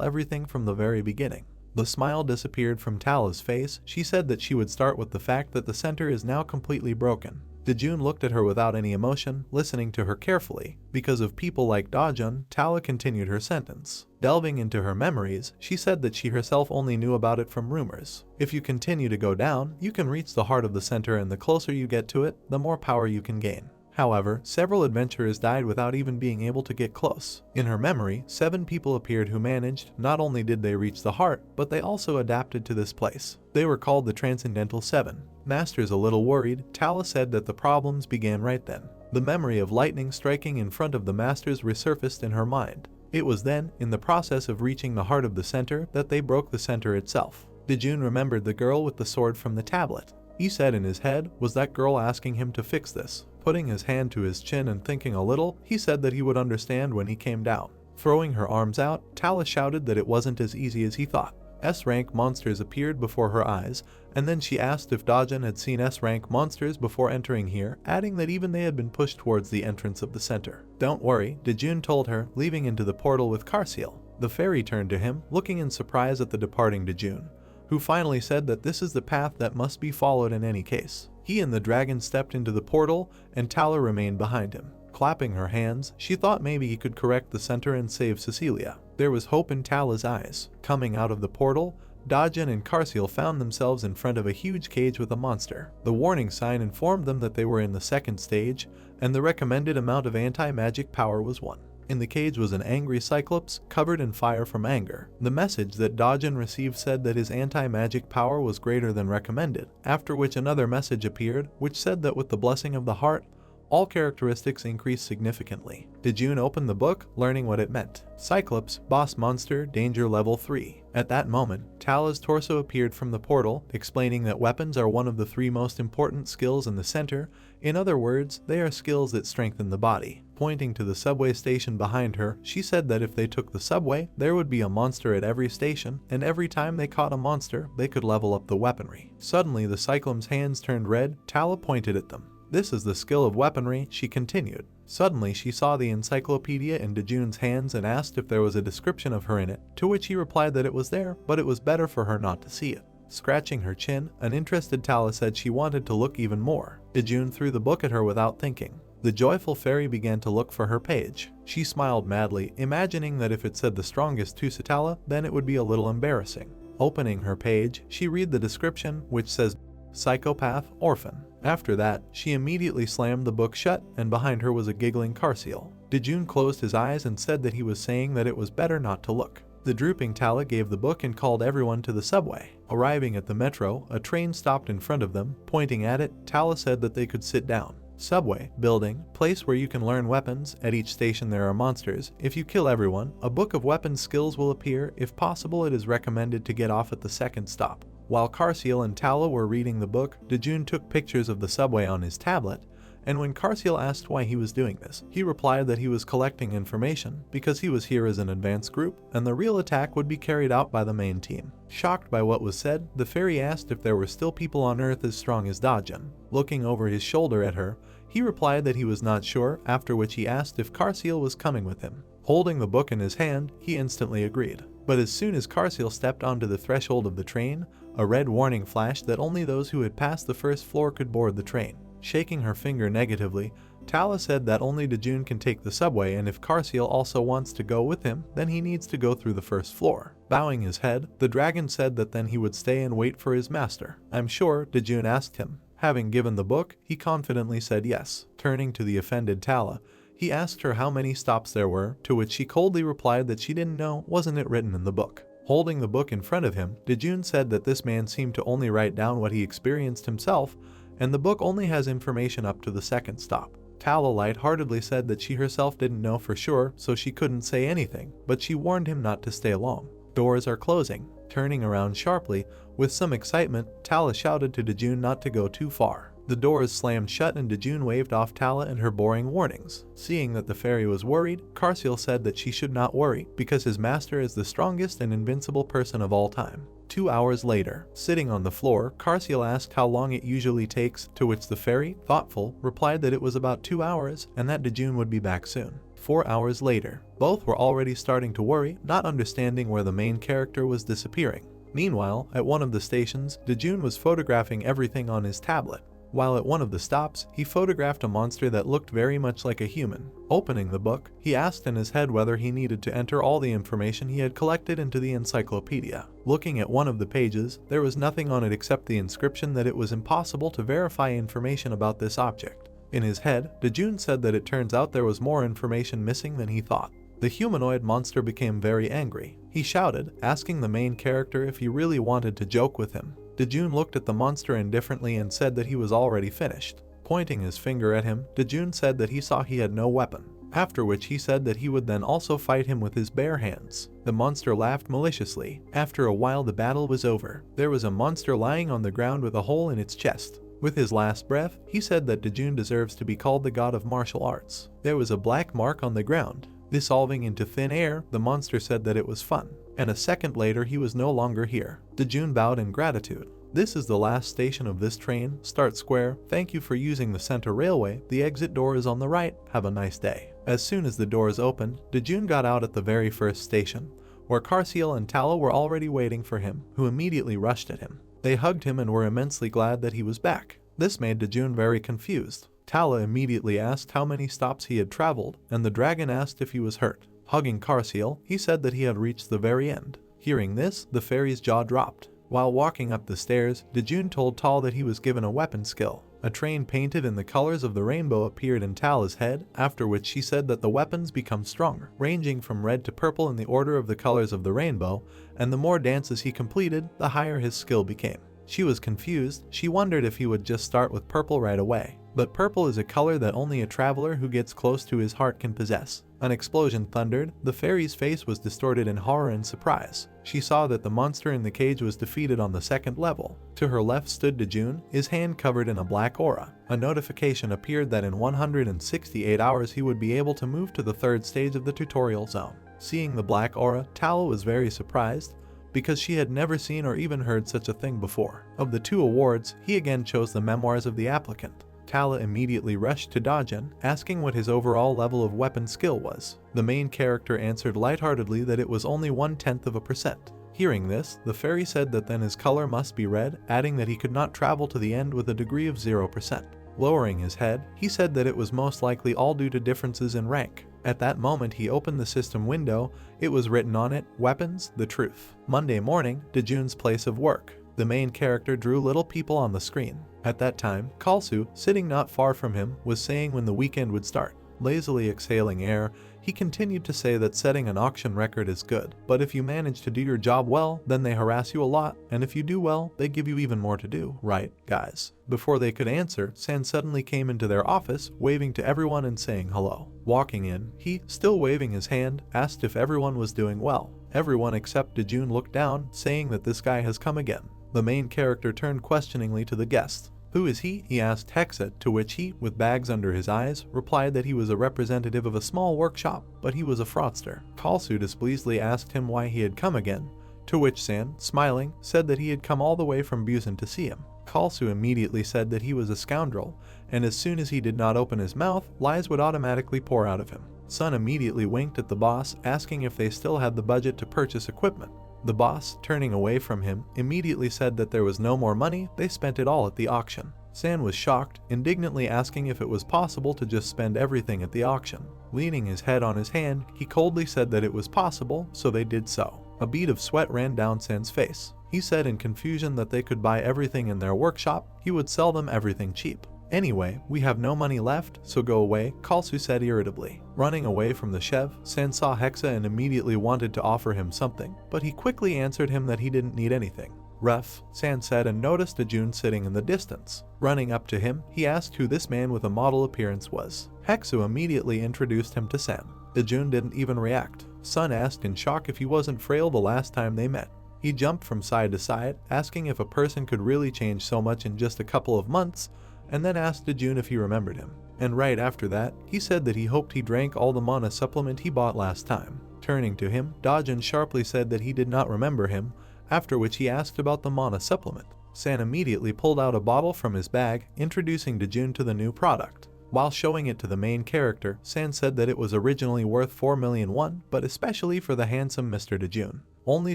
S1: everything from the very beginning. The smile disappeared from Tala's face. She said that she would start with the fact that the center is now completely broken. Dojun looked at her without any emotion, listening to her carefully. Because of people like Dojun, Tala continued her sentence. Delving into her memories, she said that she herself only knew about it from rumors. If you continue to go down, you can reach the heart of the center, and the closer you get to it, the more power you can gain. However, several adventurers died without even being able to get close. In her memory, 7 people appeared who managed. Not only did they reach the heart, but they also adapted to this place. They were called the Transcendental 7. Masters a little worried, Tala said that the problems began right then. The memory of lightning striking in front of the masters resurfaced in her mind. It was then, in the process of reaching the heart of the center, that they broke the center itself. Dojun remembered the girl with the sword from the tablet. He said in his head, was that girl asking him to fix this? Putting his hand to his chin and thinking a little, he said that he would understand when he came down. Throwing her arms out, Tala shouted that it wasn't as easy as he thought. S-rank monsters appeared before her eyes, and then she asked if Dojun had seen S-rank monsters before entering here, adding that even they had been pushed towards the entrance of the center. Don't worry, Dojun told her, leaving into the portal with Carciel. The fairy turned to him, looking in surprise at the departing Dojun, who finally said that this is the path that must be followed in any case. He and the dragon stepped into the portal, and Tala remained behind him. Clapping her hands, she thought maybe he could correct the center and save Cecilia. There was hope in Tala's eyes. Coming out of the portal, Dojun and Carciel found themselves in front of a huge cage with a monster. The warning sign informed them that they were in the second stage, and the recommended amount of anti-magic power was 1. In the cage was an angry Cyclops, covered in fire from anger. The message that Dojun received said that his anti-magic power was greater than recommended, after which another message appeared, which said that with the blessing of the heart, all characteristics increased significantly. Dojun opened the book, learning what it meant. Cyclops, boss monster, danger level 3. At that moment, Tala's torso appeared from the portal, explaining that weapons are one of the 3 most important skills in the center. In other words, they are skills that strengthen the body. Pointing to the subway station behind her, she said that if they took the subway, there would be a monster at every station, and every time they caught a monster, they could level up the weaponry. Suddenly, the Cyclops' hands turned red. Tala pointed at them. This is the skill of weaponry, she continued. Suddenly, she saw the encyclopedia in Dojun's hands and asked if there was a description of her in it, to which he replied that it was there, but it was better for her not to see it. Scratching her chin, an interested Tala said she wanted to look even more. Dojun threw the book at her without thinking. The joyful fairy began to look for her page. She smiled madly, imagining that if it said the strongest Tusitala, then it would be a little embarrassing. Opening her page, she read the description, which says, Psychopath, Orphan. After that, she immediately slammed the book shut, and behind her was a giggling Carciel. Dojun closed his eyes and said that he was saying that it was better not to look. The drooping Tala gave the book and called everyone to the subway. Arriving at the metro, a train stopped in front of them. Pointing at it, Tala said that they could sit down. Subway, building, place where you can learn weapons. At each station there are monsters. If you kill everyone, a book of weapon skills will appear. If possible, it is recommended to get off at the second stop. While Carciel and Tala were reading the book, Dojun took pictures of the subway on his tablet, and when Karsiel asked why he was doing this, he replied that he was collecting information because he was here as an advanced group and the real attack would be carried out by the main team. Shocked by what was said, the fairy asked if there were still people on Earth as strong as Dojun. Looking over his shoulder at her, he replied that he was not sure, after which he asked if Karsiel was coming with him. Holding the book in his hand, he instantly agreed. But as soon as Karsiel stepped onto the threshold of the train, a red warning flashed that only those who had passed the first floor could board the train. Shaking her finger negatively, Tala said that only Dojun can take the subway and if Karsiel also wants to go with him, then he needs to go through the first floor. Bowing his head, the dragon said that then he would stay and wait for his master. "I'm sure," Dojun asked him. Having given the book, he confidently said yes. Turning to the offended Tala, he asked her how many stops there were, to which she coldly replied that she didn't know, wasn't it written in the book. Holding the book in front of him, Dojun said that this man seemed to only write down what he experienced himself, and the book only has information up to the second stop. Tala lightheartedly said that she herself didn't know for sure, so she couldn't say anything, but she warned him not to stay long. Doors are closing. Turning around sharply, with some excitement, Tala shouted to Dojun not to go too far. The doors slammed shut and Dojun waved off Tala and her boring warnings. Seeing that the fairy was worried, Karsiel said that she should not worry, because his master is the strongest and invincible person of all time. 2 hours later, sitting on the floor, Karsiel asked how long it usually takes, to which the fairy, thoughtful, replied that it was about 2 hours and that Dojun would be back soon. 4 hours later, both were already starting to worry, not understanding where the main character was disappearing. Meanwhile, at one of the stations, Dojun was photographing everything on his tablet. While at one of the stops, he photographed a monster that looked very much like a human. Opening the book, he asked in his head whether he needed to enter all the information he had collected into the encyclopedia. Looking at one of the pages, there was nothing on it except the inscription that it was impossible to verify information about this object. In his head, Dojun said that it turns out there was more information missing than he thought. The humanoid monster became very angry. He shouted, asking the main character if he really wanted to joke with him. Dojun looked at the monster indifferently and said that he was already finished. Pointing his finger at him, Dojun said that he saw he had no weapon, after which he said that he would then also fight him with his bare hands. The monster laughed maliciously. After a while the battle was over. There was a monster lying on the ground with a hole in its chest. With his last breath, he said that Dojun deserves to be called the god of martial arts. There was a black mark on the ground. Dissolving into thin air, the monster said that it was fun. And a second later he was no longer here. Dojun bowed in gratitude. "This is the last station of this train, Start Square. Thank you for using the center railway. The exit door is on the right. Have a nice day." As soon as the doors opened, Dojun got out at the very first station, where Karsiel and Tala were already waiting for him, who immediately rushed at him. They hugged him and were immensely glad that he was back. This made Dojun very confused. Tala immediately asked how many stops he had traveled, and the dragon asked if he was hurt. Hugging Karsiel, he said that he had reached the very end. Hearing this, the fairy's jaw dropped. While walking up the stairs, Dojun told Tal that he was given a weapon skill. A train painted in the colors of the rainbow appeared in Tala's head, after which she said that the weapons become stronger, ranging from red to purple in the order of the colors of the rainbow, and the more dances he completed, the higher his skill became. She was confused. She wondered if he would just start with purple right away. But purple is a color that only a traveler who gets close to his heart can possess. An explosion thundered. The fairy's face was distorted in horror and surprise. She saw that the monster in the cage was defeated on the second level. To her left stood Dojun, his hand covered in a black aura. A notification appeared that in 168 hours he would be able to move to the third stage of the tutorial zone. Seeing the black aura, Tala was very surprised, because she had never seen or even heard such a thing before. Of the 2 awards, he again chose the memoirs of the applicant. Tala immediately rushed to Dojun, asking what his overall level of weapon skill was. The main character answered lightheartedly that it was only 0.1%. Hearing this, the fairy said that then his color must be red, adding that he could not travel to the end with a degree of 0%. Lowering his head, he said that it was most likely all due to differences in rank. At that moment he opened the system window. It was written on it, "Weapons, the truth." Monday morning, Dojun's place of work. The main character drew little people on the screen. At that time, Kalsu, sitting not far from him, was saying when the weekend would start. Lazily exhaling air, he continued to say that setting an auction record is good, but if you manage to do your job well, then they harass you a lot, and if you do well, they give you even more to do, right, guys? Before they could answer, San suddenly came into their office, waving to everyone and saying hello. Walking in, he, still waving his hand, asked if everyone was doing well. Everyone except Dojun looked down, saying that this guy has come again. The main character turned questioningly to the guest. "Who is he?" he asked Hexa, to which he, with bags under his eyes, replied that he was a representative of a small workshop, but he was a fraudster. Kalsu displeasedly asked him why he had come again, to which San, smiling, said that he had come all the way from Busan to see him. Kalsu immediately said that he was a scoundrel, and as soon as he did not open his mouth, lies would automatically pour out of him. Sun immediately winked at the boss, asking if they still had the budget to purchase equipment. The boss, turning away from him, immediately said that there was no more money, they spent it all at the auction. San was shocked, indignantly asking if it was possible to just spend everything at the auction. Leaning his head on his hand, he coldly said that it was possible, so they did so. A bead of sweat ran down San's face. He said in confusion that they could buy everything in their workshop, he would sell them everything cheap. "Anyway, we have no money left, so go away," Kalsu said irritably. Running away from the chef, San saw Hexa and immediately wanted to offer him something, but he quickly answered him that he didn't need anything. "Ref," San said, and noticed Dojun sitting in the distance. Running up to him, he asked who this man with a model appearance was. Hexu immediately introduced him to San. Dojun didn't even react. Sun asked in shock if he wasn't frail the last time they met. He jumped from side to side, asking if a person could really change so much in just a couple of months, and then asked Dojun if he remembered him. And right after that, he said that he hoped he drank all the mana supplement he bought last time. Turning to him, Dojun sharply said that he did not remember him, after which he asked about the mana supplement. San immediately pulled out a bottle from his bag, introducing Dojun to the new product. While showing it to the main character, San said that it was originally worth 4 million won, but especially for the handsome Mr. Dojun. Only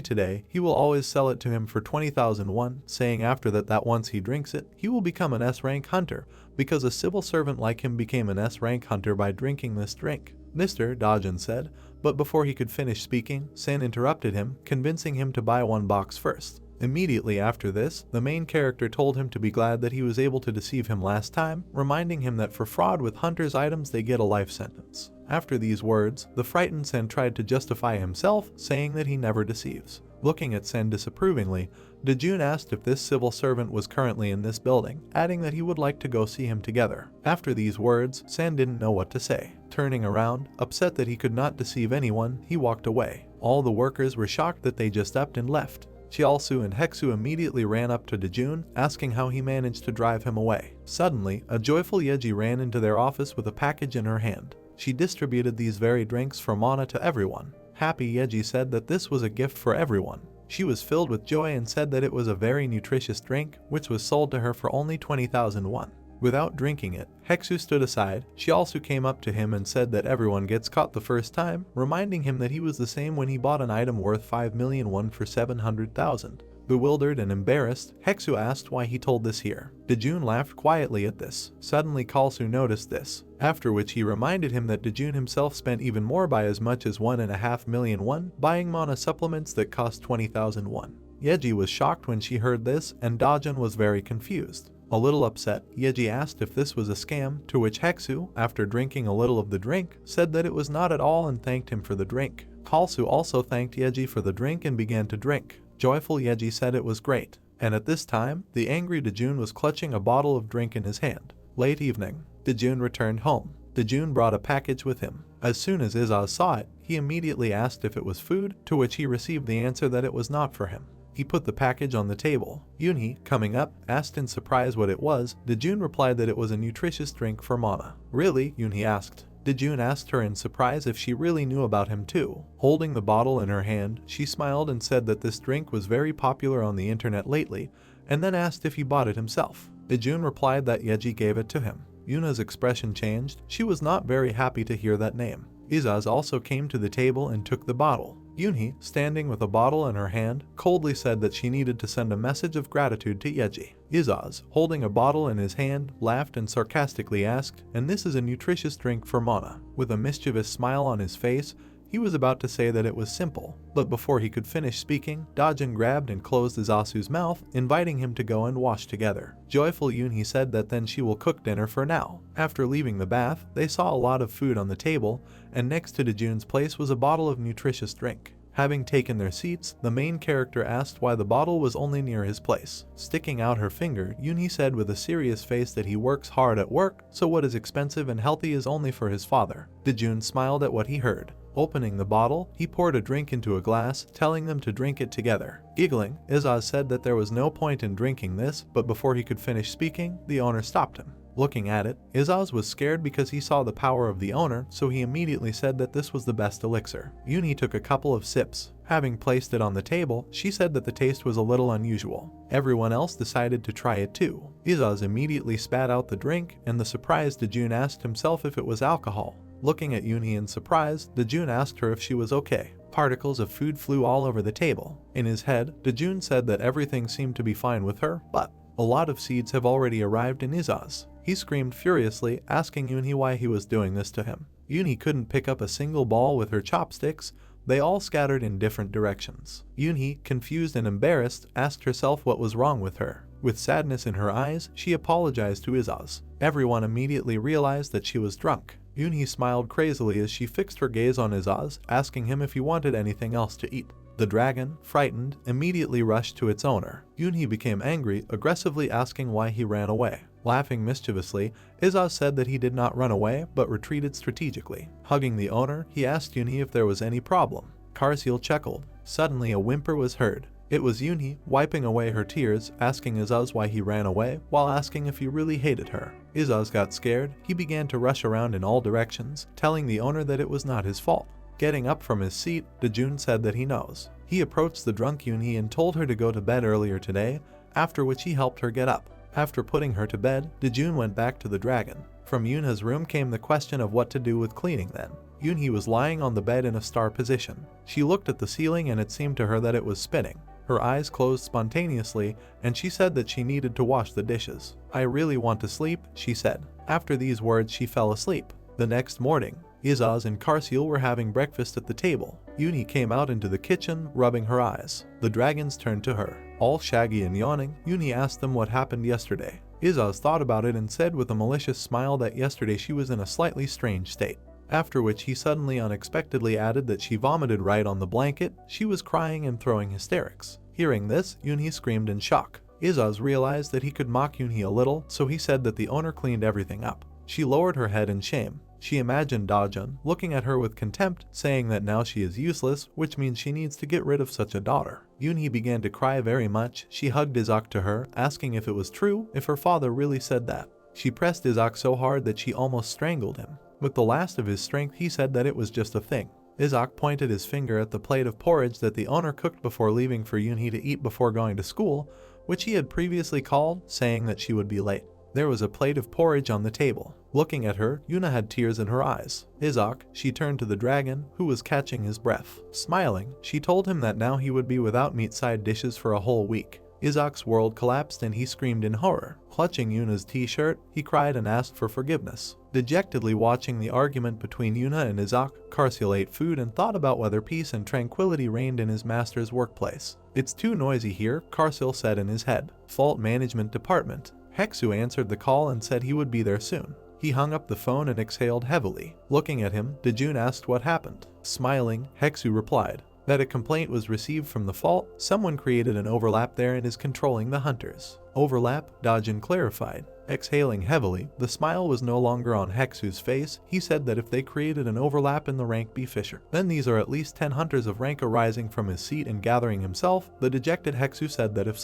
S1: today, he will always sell it to him for 20,000 won, saying after that once he drinks it, he will become an S-rank hunter, because a civil servant like him became an S-rank hunter by drinking this drink. "Mr. Dojun said, but before he could finish speaking, San interrupted him, convincing him to buy one box first. Immediately after this, the main character told him to be glad that he was able to deceive him last time, reminding him that for fraud with hunters' items they get a life sentence. After these words, the frightened Sen tried to justify himself, saying that he never deceives. Looking at Sen disapprovingly, Dojun asked if this civil servant was currently in this building, adding that he would like to go see him together. After these words, Sen didn't know what to say. Turning around, upset that he could not deceive anyone, he walked away. All the workers were shocked that they just upped and left. Chialsu and Hexu immediately ran up to Dojun, asking how he managed to drive him away. Suddenly, a joyful Yeji ran into their office with a package in her hand. She distributed these very drinks for mana to everyone. Happy Yeji said that this was a gift for everyone. She was filled with joy and said that it was a very nutritious drink, which was sold to her for only 20,000 won. Without drinking it, Hexu stood aside. She also came up to him and said that everyone gets caught the first time, reminding him that he was the same when he bought an item worth 5 million won for 700,000. Bewildered and embarrassed, Hexu asked why he told this here. Dojun laughed quietly at this. Suddenly Kalsu noticed this, after which he reminded him that Dojun himself spent even more by as much as 1.5 million won buying mana supplements that cost 20,000 won. Yeji was shocked when she heard this, and Dojun was very confused. A little upset, Yeji asked if this was a scam, to which Hexu, after drinking a little of the drink, said that it was not at all and thanked him for the drink. Kalsu also thanked Yeji for the drink and began to drink. Joyful Yeji said it was great, and at this time, the angry Dojun was clutching a bottle of drink in his hand. Late evening, Dojun returned home. Dojun brought a package with him. As soon as Izaz saw it, he immediately asked if it was food, to which he received the answer that it was not for him. He put the package on the table. Yunhee, coming up, asked in surprise what it was. Dojun replied that it was a nutritious drink for mana. "Really?" Yunhee asked. Dojun asked her in surprise if she really knew about him too. Holding the bottle in her hand, she smiled and said that this drink was very popular on the internet lately, and then asked if he bought it himself. Dojun replied that Yeji gave it to him. Yuna's expression changed. She was not very happy to hear that name. Izaz also came to the table and took the bottle. Yunhee, standing with a bottle in her hand, coldly said that she needed to send a message of gratitude to Yeji. Izaz, holding a bottle in his hand, laughed and sarcastically asked, "And this is a nutritious drink for mana?" With a mischievous smile on his face, he was about to say that it was simple, but before he could finish speaking, Dojun grabbed and closed Izasu's mouth, inviting him to go and wash together. Joyful Yunhee said that then she will cook dinner for now. After leaving the bath, they saw a lot of food on the table, and next to Dojun's place was a bottle of nutritious drink. Having taken their seats, the main character asked why the bottle was only near his place. Sticking out her finger, Yunhee said with a serious face that he works hard at work, so what is expensive and healthy is only for his father. Dojun smiled at what he heard. Opening the bottle, he poured a drink into a glass, telling them to drink it together. Giggling, Izaz said that there was no point in drinking this, but before he could finish speaking, the owner stopped him. Looking at it, Izaz was scared because he saw the power of the owner, so he immediately said that this was the best elixir. Yunhee took a couple of sips. Having placed it on the table, she said that the taste was a little unusual. Everyone else decided to try it too. Izaz immediately spat out the drink, and the surprised Dojun asked himself if it was alcohol. Looking at Yunhee in surprise, Dojun asked her if she was okay. Particles of food flew all over the table. In his head, Dojun said that everything seemed to be fine with her, but a lot of seeds have already arrived in Izaz. He screamed furiously, asking Yunhee why he was doing this to him. Yunhee couldn't pick up a single ball with her chopsticks. They all scattered in different directions. Yunhee, confused and embarrassed, asked herself what was wrong with her. With sadness in her eyes, she apologized to Izaz. Everyone immediately realized that she was drunk. Yunhee smiled crazily as she fixed her gaze on Izaz, asking him if he wanted anything else to eat. The dragon, frightened, immediately rushed to its owner. Yunhee became angry, aggressively asking why he ran away. Laughing mischievously, Izaz said that he did not run away, but retreated strategically. Hugging the owner, he asked Yunhee if there was any problem. Karsil chuckled. Suddenly a whimper was heard. It was Yunhee, wiping away her tears, asking Izaz why he ran away, while asking if he really hated her. Izaz got scared. He began to rush around in all directions, telling the owner that it was not his fault. Getting up from his seat, Dojun said that he knows. He approached the drunk Yunhee and told her to go to bed earlier today, after which he helped her get up. After putting her to bed, Dojun went back to the dragon. From Yunhee's room came the question of what to do with cleaning then. Yunhee was lying on the bed in a star position. She looked at the ceiling and it seemed to her that it was spinning. Her eyes closed spontaneously, and she said that she needed to wash the dishes. "I really want to sleep," she said. After these words, she fell asleep. The next morning, Izaz and Karsil were having breakfast at the table. Yunhee came out into the kitchen, rubbing her eyes. The dragons turned to her. All shaggy and yawning, Yunhee asked them what happened yesterday. Izaz thought about it and said with a malicious smile that yesterday she was in a slightly strange state. After which he suddenly unexpectedly added that she vomited right on the blanket. She was crying and throwing hysterics. Hearing this, Yunhee screamed in shock. Izaz realized that he could mock Yunhee a little, so he said that the owner cleaned everything up. She lowered her head in shame. She imagined Dojun looking at her with contempt, saying that now she is useless, which means she needs to get rid of such a daughter. Yunhee began to cry very much. She hugged Izak to her, asking if it was true, if her father really said that. She pressed Izak so hard that she almost strangled him. With the last of his strength, he said that it was just a thing. Izak pointed his finger at the plate of porridge that the owner cooked before leaving for Yunhee to eat before going to school, which he had previously called, saying that she would be late. There was a plate of porridge on the table. Looking at her, Yuna had tears in her eyes. Izak, she turned to the dragon, who was catching his breath. Smiling, she told him that now he would be without meat side dishes for a whole week. Izak's world collapsed and he screamed in horror. Clutching Yuna's t-shirt, he cried and asked for forgiveness. Dejectedly watching the argument between Yuna and Izak, Karsil ate food and thought about whether peace and tranquility reigned in his master's workplace. "It's too noisy here," Karsil said in his head. "Fault Management Department." Heksu answered the call and said he would be there soon. He hung up the phone and exhaled heavily. Looking at him, Dojun asked what happened. Smiling, Heksu replied that a complaint was received from the fault. Someone created an overlap there and is controlling the hunters. Overlap, Dojun clarified. Exhaling heavily, the smile was no longer on Heksu's face. He said that if they created an overlap in the rank B Fisher, then these are at least 10 hunters of rank. Arising from his seat and gathering himself, the dejected Heksu said that if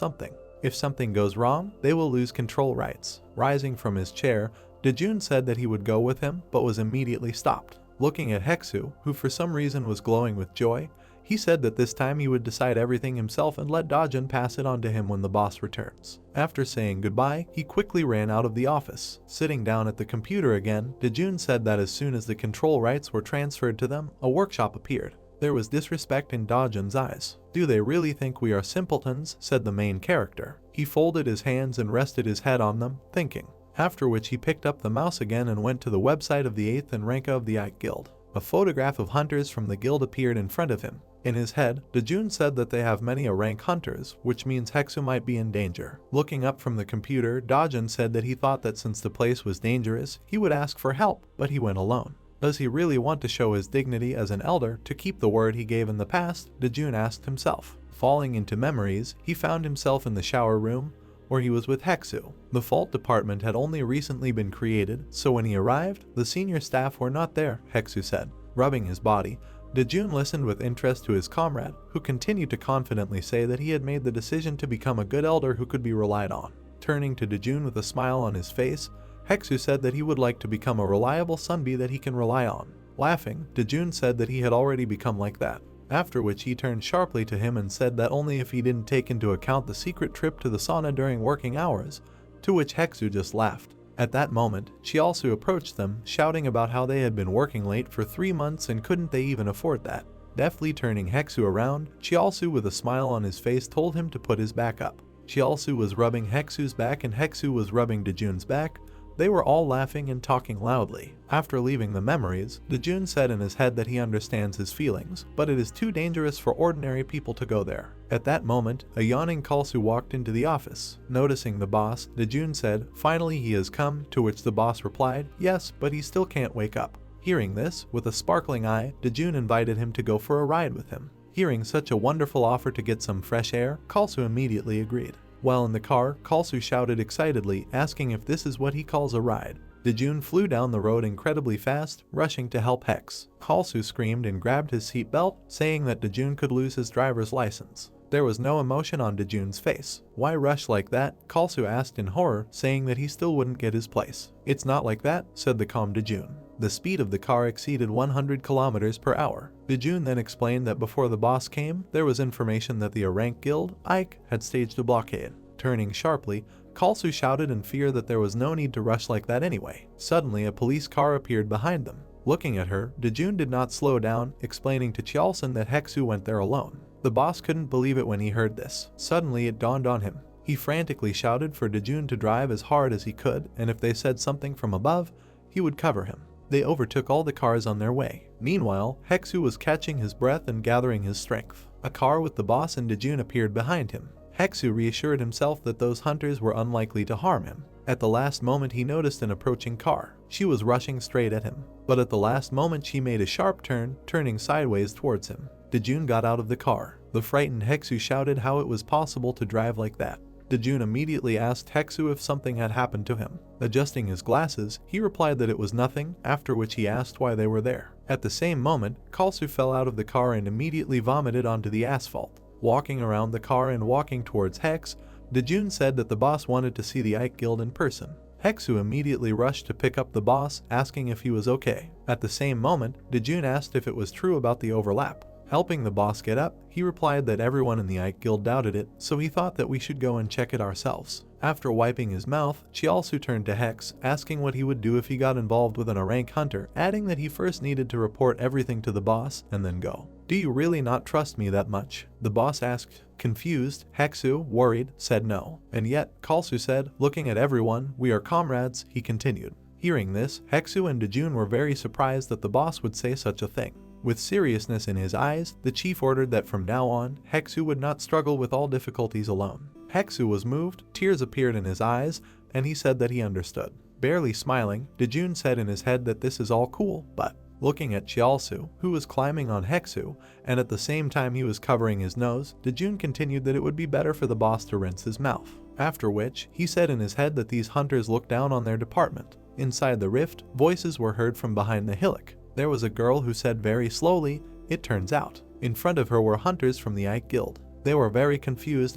S1: something goes wrong, they will lose control rights. Rising from his chair, Dojun said that he would go with him, but was immediately stopped. Looking at Heksu, who for some reason was glowing with joy, he said that this time he would decide everything himself and let Dojun pass it on to him when the boss returns. After saying goodbye, he quickly ran out of the office. Sitting down at the computer again, Dojun said that as soon as the control rights were transferred to them, a workshop appeared. There was disrespect in Dojun's eyes. "Do they really think we are simpletons?" said the main character. He folded his hands and rested his head on them, thinking. After which he picked up the mouse again and went to the website of the 8th and Ranka of the Ike Guild. A photograph of hunters from the guild appeared in front of him. In his head, Dojun said that they have many a rank hunters, which means Heksu might be in danger. Looking up from the computer, Dojun said that he thought that since the place was dangerous, he would ask for help, but he went alone. Does he really want to show his dignity as an elder to keep the word he gave in the past? Dojun asked himself. Falling into memories, he found himself in the shower room, where he was with Heksu. The fault department had only recently been created, so when he arrived, the senior staff were not there, Heksu said. Rubbing his body, Dojun listened with interest to his comrade, who continued to confidently say that he had made the decision to become a good elder who could be relied on. Turning to Dojun with a smile on his face, Heksu said that he would like to become a reliable sunbi that he can rely on. Laughing, Dojun said that he had already become like that, after which he turned sharply to him and said that only if he didn't take into account the secret trip to the sauna during working hours, to which Heksu just laughed. At that moment, Chialsu approached them, shouting about how they had been working late for 3 months and couldn't they even afford that. Deftly turning Heksu around, Chialsu with a smile on his face told him to put his back up. Chialsu was rubbing Heksu's back and Heksu was rubbing Dojun's back. They were all laughing and talking loudly. After leaving the memories, Dojun said in his head that he understands his feelings, but it is too dangerous for ordinary people to go there. At that moment, a yawning Kalsu walked into the office. Noticing the boss, Dojun said, "Finally he has come," to which the boss replied, "Yes, but he still can't wake up." Hearing this, with a sparkling eye, Dojun invited him to go for a ride with him. Hearing such a wonderful offer to get some fresh air, Kalsu immediately agreed. While in the car, Kalsu shouted excitedly, asking if this is what he calls a ride. Dojun flew down the road incredibly fast, rushing to help Hex. Kalsu screamed and grabbed his seatbelt, saying that Dojun could lose his driver's license. There was no emotion on Dojun's face. "Why rush like that?" Kalsu asked in horror, saying that he still wouldn't get his place. "It's not like that," said the calm Dojun. The speed of the car exceeded 100 kilometers per hour. Dojun then explained that before the boss came, there was information that the Rank Guild, Ike, had staged a blockade. Turning sharply, Kalsu shouted in fear that there was no need to rush like that anyway. Suddenly, a police car appeared behind them. Looking at her, Dojun did not slow down, explaining to Chialsun that Heksu went there alone. The boss couldn't believe it when he heard this. Suddenly, it dawned on him. He frantically shouted for Dojun to drive as hard as he could, and if they said something from above, he would cover him. They overtook all the cars on their way. Meanwhile, Heksu was catching his breath and gathering his strength. A car with the boss and Dojun appeared behind him. Heksu reassured himself that those hunters were unlikely to harm him. At the last moment he noticed an approaching car. She was rushing straight at him. But at the last moment she made a sharp turn, turning sideways towards him. Dojun got out of the car. The frightened Heksu shouted how it was possible to drive like that. Dojun immediately asked Heksu if something had happened to him. Adjusting his glasses, he replied that it was nothing, after which he asked why they were there. At the same moment, Kalsu fell out of the car and immediately vomited onto the asphalt. Walking around the car and walking towards Hex, Dojun said that the boss wanted to see the Ike Guild in person. Heksu immediately rushed to pick up the boss, asking if he was okay. At the same moment, Dojun asked if it was true about the overlap. Helping the boss get up, he replied that everyone in the Ike Guild doubted it, so he thought that we should go and check it ourselves. After wiping his mouth, Chialsu turned to Hex, asking what he would do if he got involved with an rank hunter, adding that he first needed to report everything to the boss and then go. "Do you really not trust me that much?" the boss asked. Confused, Heksu, worried, said no. And yet, Kalsu said, looking at everyone, "We are comrades," he continued. Hearing this, Heksu and Dojun were very surprised that the boss would say such a thing. With seriousness in his eyes, the chief ordered that from now on, Heksu would not struggle with all difficulties alone. Heksu was moved, tears appeared in his eyes, and he said that he understood. Barely smiling, Dojun said in his head that this is all cool, but looking at Chialsu, who was climbing on Heksu, and at the same time he was covering his nose, Dojun continued that it would be better for the boss to rinse his mouth. After which, he said in his head that these hunters looked down on their department. Inside the rift, voices were heard from behind the hillock. There was a girl who said very slowly, "It turns out." In front of her were hunters from the Ike Guild. They were very confused.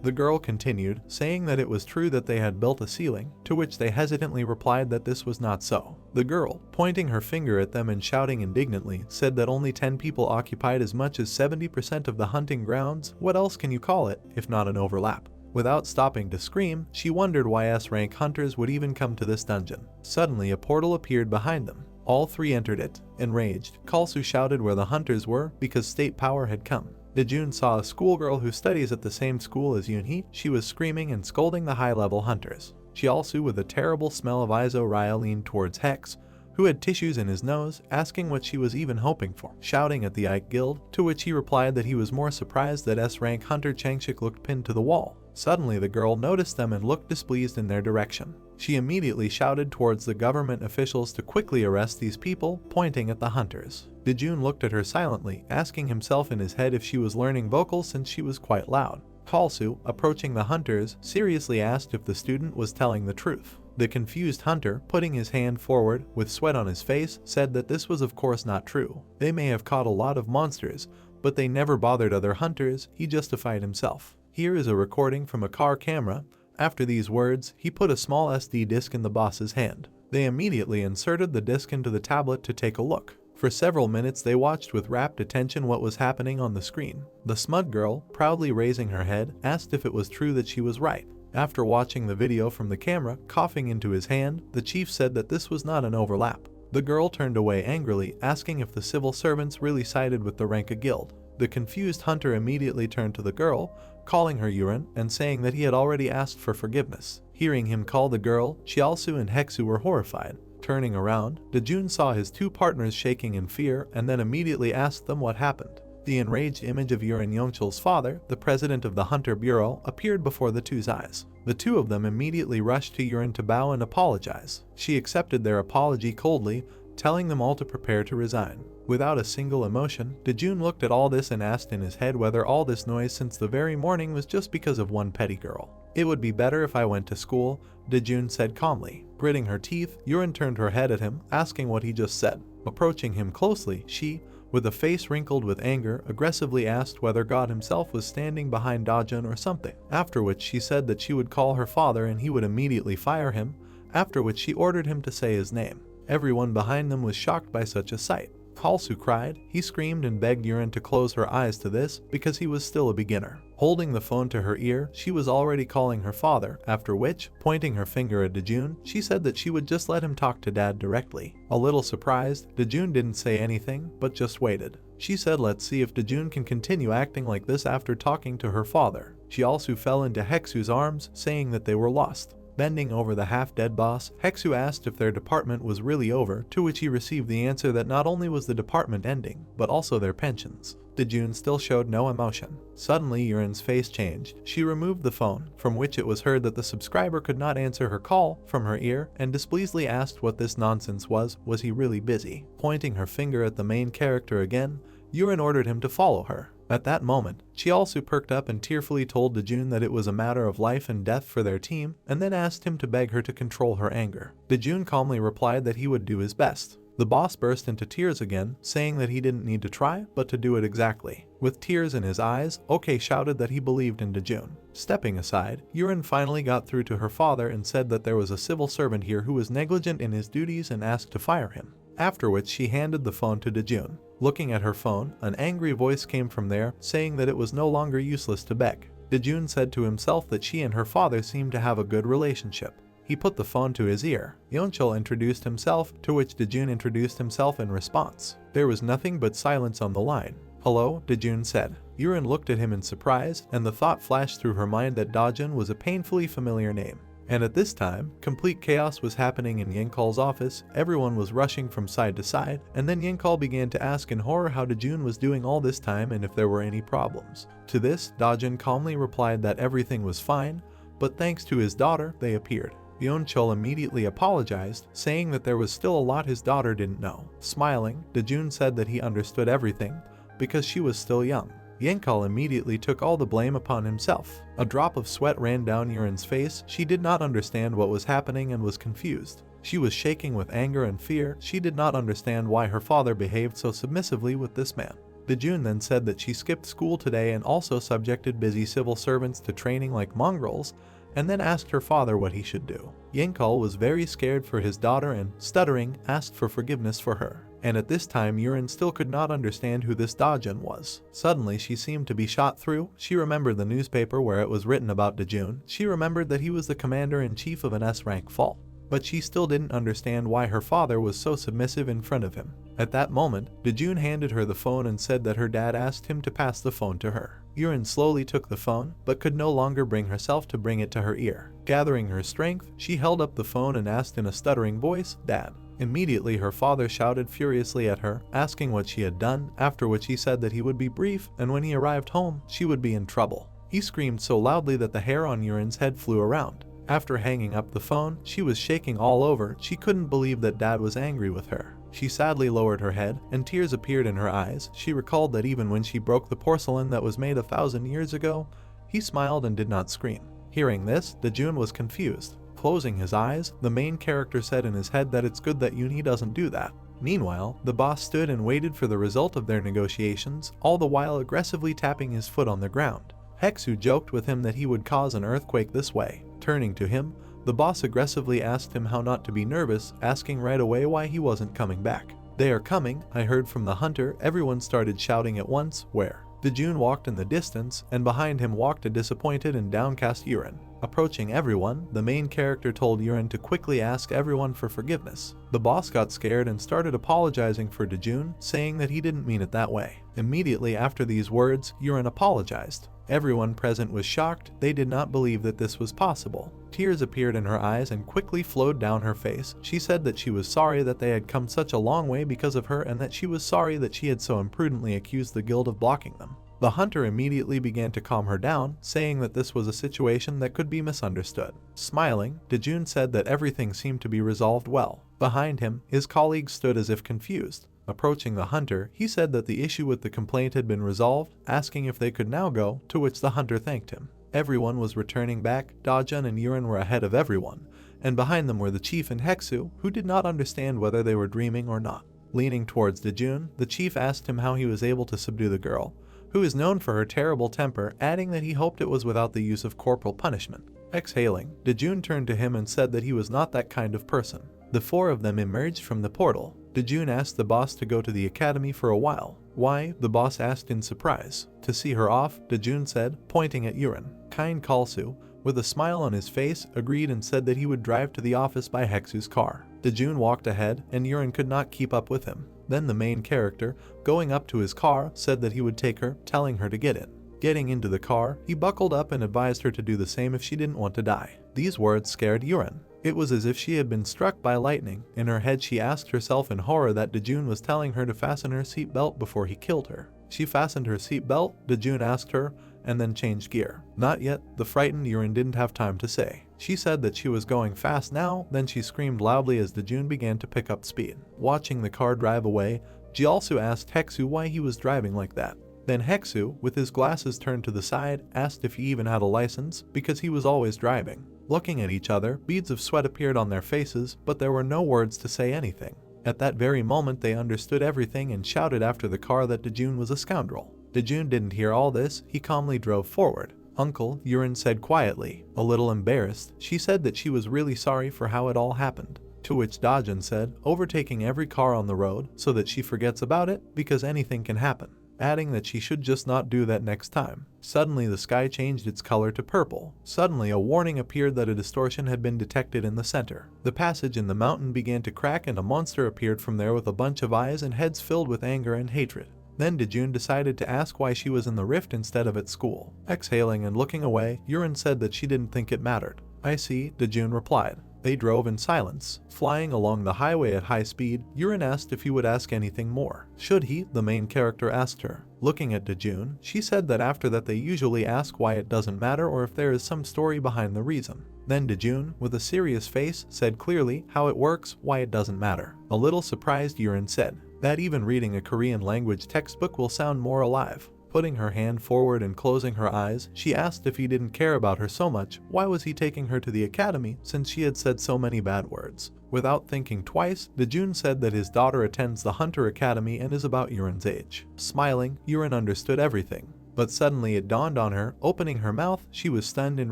S1: The girl continued, saying that it was true that they had built a ceiling, to which they hesitantly replied that this was not so. The girl, pointing her finger at them and shouting indignantly, said that only 10 people occupied as much as 70% of the hunting grounds. What else can you call it, if not an overlap? Without stopping to scream, she wondered why S-rank hunters would even come to this dungeon. Suddenly a portal appeared behind them. All three entered it. Enraged, Kalsu shouted where the hunters were because state power had come. Dojun saw a schoolgirl who studies at the same school as Yunhee. She was screaming and scolding the high-level hunters. Chialsu, with a terrible smell of Iso Raya, leaned towards Hex, who had tissues in his nose, asking what she was even hoping for, shouting at the Ike Guild, to which he replied that he was more surprised that S-rank hunter Changshik looked pinned to the wall. Suddenly the girl noticed them and looked displeased in their direction. She immediately shouted towards the government officials to quickly arrest these people, pointing at the hunters. Dojun looked at her silently, asking himself in his head if she was learning vocals since she was quite loud. Kalsu, approaching the hunters, seriously asked if the student was telling the truth. The confused hunter, putting his hand forward with sweat on his face, said that this was of course not true. They may have caught a lot of monsters, but they never bothered other hunters, he justified himself. Here is a recording from a car camera. After these words, he put a small SD disc in the boss's hand. They immediately inserted the disc into the tablet to take a look. For several minutes they watched with rapt attention what was happening on the screen. The smug girl, proudly raising her head, asked if it was true that she was right. After watching the video from the camera, coughing into his hand, the chief said that this was not an overlap. The girl turned away angrily, asking if the civil servants really sided with the Ranka Guild. The confused hunter immediately turned to the girl, calling her urine and saying that he had already asked for forgiveness. Hearing him call the girl, Chialsu and Heksu were horrified. Turning around, Dojun saw his two partners shaking in fear and then immediately asked them what happened. The enraged image of Yurin Yongchul's father, the president of the Hunter Bureau, appeared before the two's eyes. The two of them immediately rushed to Yurin to bow and apologize. She accepted their apology coldly, telling them all to prepare to resign. Without a single emotion, Dojun looked at all this and asked in his head whether all this noise since the very morning was just because of one petty girl. "It would be better if I went to school," Dojun said calmly. Gritting her teeth, Yurin turned her head at him, asking what he just said. Approaching him closely, she, with a face wrinkled with anger, aggressively asked whether God himself was standing behind Dojun or something, after which she said that she would call her father and he would immediately fire him, after which she ordered him to say his name. Everyone behind them was shocked by such a sight. Halsu cried. He screamed and begged Yurin to close her eyes to this because he was still a beginner. Holding the phone to her ear, she was already calling her father, after which, pointing her finger at Dojun, she said that she would just let him talk to Dad directly. A little surprised, Dojun didn't say anything, but just waited. She said let's see if Dojun can continue acting like this after talking to her father. She also fell into Heksu's arms, saying that they were lost. Bending over the half-dead boss, Heksu asked if their department was really over, to which he received the answer that not only was the department ending, but also their pensions. Dojun still showed no emotion. Suddenly, Yurin's face changed. She removed the phone, from which it was heard that the subscriber could not answer her call, from her ear, and displeasedly asked what this nonsense was he really busy? Pointing her finger at the main character again, Yurin ordered him to follow her. At that moment, she also perked up and tearfully told Dojun that it was a matter of life and death for their team, and then asked him to beg her to control her anger. Dojun calmly replied that he would do his best. The boss burst into tears again, saying that he didn't need to try, but to do it exactly. With tears in his eyes, OK shouted that he believed in Dojun. Stepping aside, Yurin finally got through to her father and said that there was a civil servant here who was negligent in his duties and asked to fire him. After which she handed the phone to Dojun. Looking at her phone, an angry voice came from there, saying that it was no longer useless to beg. Dojun said to himself that she and her father seemed to have a good relationship. He put the phone to his ear. Yonchul introduced himself, to which Dojun introduced himself in response. There was nothing but silence on the line. "Hello," Dojun said. Yurin looked at him in surprise, and the thought flashed through her mind that Dojun was a painfully familiar name. And at this time, complete chaos was happening in Yenkal's office. Everyone was rushing from side to side, and then Yenkal began to ask in horror how Dojun was doing all this time and if there were any problems. To this, Dojun calmly replied that everything was fine, but thanks to his daughter, they appeared. Yeonchul immediately apologized, saying that there was still a lot his daughter didn't know. Smiling, Dojun said that he understood everything, because she was still young. Yenkal immediately took all the blame upon himself. A drop of sweat ran down Yurin's face. She did not understand what was happening and was confused. She was shaking with anger and fear. She did not understand why her father behaved so submissively with this man. Dojun then said that she skipped school today and also subjected busy civil servants to training like mongrels, and then asked her father what he should do. Yenkal was very scared for his daughter and, stuttering, asked for forgiveness for her. And at this time Yurin still could not understand who this Dojun was. Suddenly she seemed to be shot through. She remembered the newspaper where it was written about Dojun. She remembered that he was the commander-in-chief of an S-rank fault. But she still didn't understand why her father was so submissive in front of him. At that moment, Dojun handed her the phone and said that her dad asked him to pass the phone to her. Yurin slowly took the phone, but could no longer bring herself to bring it to her ear. Gathering her strength, she held up the phone and asked in a stuttering voice, "Dad." Immediately her father shouted furiously at her, asking what she had done, after which he said that he would be brief, and when he arrived home, she would be in trouble. He screamed so loudly that the hair on Yurin's head flew around. After hanging up the phone, she was shaking all over. She couldn't believe that Dad was angry with her. She sadly lowered her head, and tears appeared in her eyes. She recalled that even when she broke the porcelain that was made 1,000 years ago, he smiled and did not scream. Hearing this, Dojun was confused. Closing his eyes, the main character said in his head that it's good that Yunhee doesn't do that. Meanwhile, the boss stood and waited for the result of their negotiations, all the while aggressively tapping his foot on the ground. Heksu joked with him that he would cause an earthquake this way. Turning to him, the boss aggressively asked him how not to be nervous, asking right away why he wasn't coming back. "They are coming," I heard from the hunter. Everyone started shouting at once. Where? Dojun walked in the distance, and behind him walked a disappointed and downcast Yuren. Approaching everyone, the main character told Yuren to quickly ask everyone for forgiveness. The boss got scared and started apologizing for Dojun, saying that he didn't mean it that way. Immediately after these words, Yuren apologized. Everyone present was shocked. They did not believe that this was possible. Tears appeared in her eyes and quickly flowed down her face. She said that she was sorry that they had come such a long way because of her, and that she was sorry that she had so imprudently accused the guild of blocking them. The hunter immediately began to calm her down, saying that this was a situation that could be misunderstood. Smiling, Dojun said that everything seemed to be resolved well. Behind him, his colleagues stood as if confused. Approaching the hunter, he said that the issue with the complaint had been resolved, asking if they could now go, to which the hunter thanked him. Everyone was returning back. Dojun and Yuren were ahead of everyone, and behind them were the chief and Heksu, who did not understand whether they were dreaming or not. Leaning towards Dojun, the chief asked him how he was able to subdue the girl, who is known for her terrible temper, adding that he hoped it was without the use of corporal punishment. Exhaling, Dojun turned to him and said that he was not that kind of person. The four of them emerged from the portal. Dojun asked the boss to go to the academy for a while. Why? The boss asked in surprise. To see her off, Dojun said, pointing at Yuren. Kind Kalsu, with a smile on his face, agreed and said that he would drive to the office by Heksu's car. Dojun walked ahead, and Yuren could not keep up with him. Then the main character, going up to his car, said that he would take her, telling her to get in. Getting into the car, he buckled up and advised her to do the same if she didn't want to die. These words scared Yuren. It was as if she had been struck by lightning. In her head, she asked herself in horror that Dojun was telling her to fasten her seatbelt before he killed her. She fastened her seatbelt, Dojun asked her, and then changed gear. Not yet. The frightened Yuren didn't have time to say. She said that she was going fast now, then she screamed loudly as Dojun began to pick up speed. Watching the car drive away, Jialsu asked Heksu why he was driving like that. Then Heksu, with his glasses turned to the side, asked if he even had a license, because he was always driving. Looking at each other, beads of sweat appeared on their faces, but there were no words to say anything. At that very moment they understood everything and shouted after the car that Dojun was a scoundrel. Dojun didn't hear all this. He calmly drove forward. Uncle, Yuren said quietly. A little embarrassed, she said that she was really sorry for how it all happened. To which Dojun said, overtaking every car on the road so that she forgets about it, because anything can happen, adding that she should just not do that next time. Suddenly the sky changed its color to purple. Suddenly a warning appeared that a distortion had been detected in the center. The passage in the mountain began to crack and a monster appeared from there with a bunch of eyes and heads filled with anger and hatred. Then Dojun decided to ask why she was in the rift instead of at school. Exhaling and looking away, Yuren said that she didn't think it mattered. I see, Dojun replied. They drove in silence. Flying along the highway at high speed, Yuren asked if he would ask anything more. Should he? The main character asked her. Looking at Dojun, she said that after that they usually ask why it doesn't matter or if there is some story behind the reason. Then Dojun, with a serious face, said clearly how it works, why it doesn't matter. A little surprised, Yuren said that even reading a Korean language textbook will sound more alive. Putting her hand forward and closing her eyes, she asked if he didn't care about her so much, why was he taking her to the academy since she had said so many bad words. Without thinking twice, Dojun said that his daughter attends the Hunter Academy and is about Yuren's age. Smiling, Yuren understood everything. But suddenly it dawned on her. Opening her mouth, she was stunned and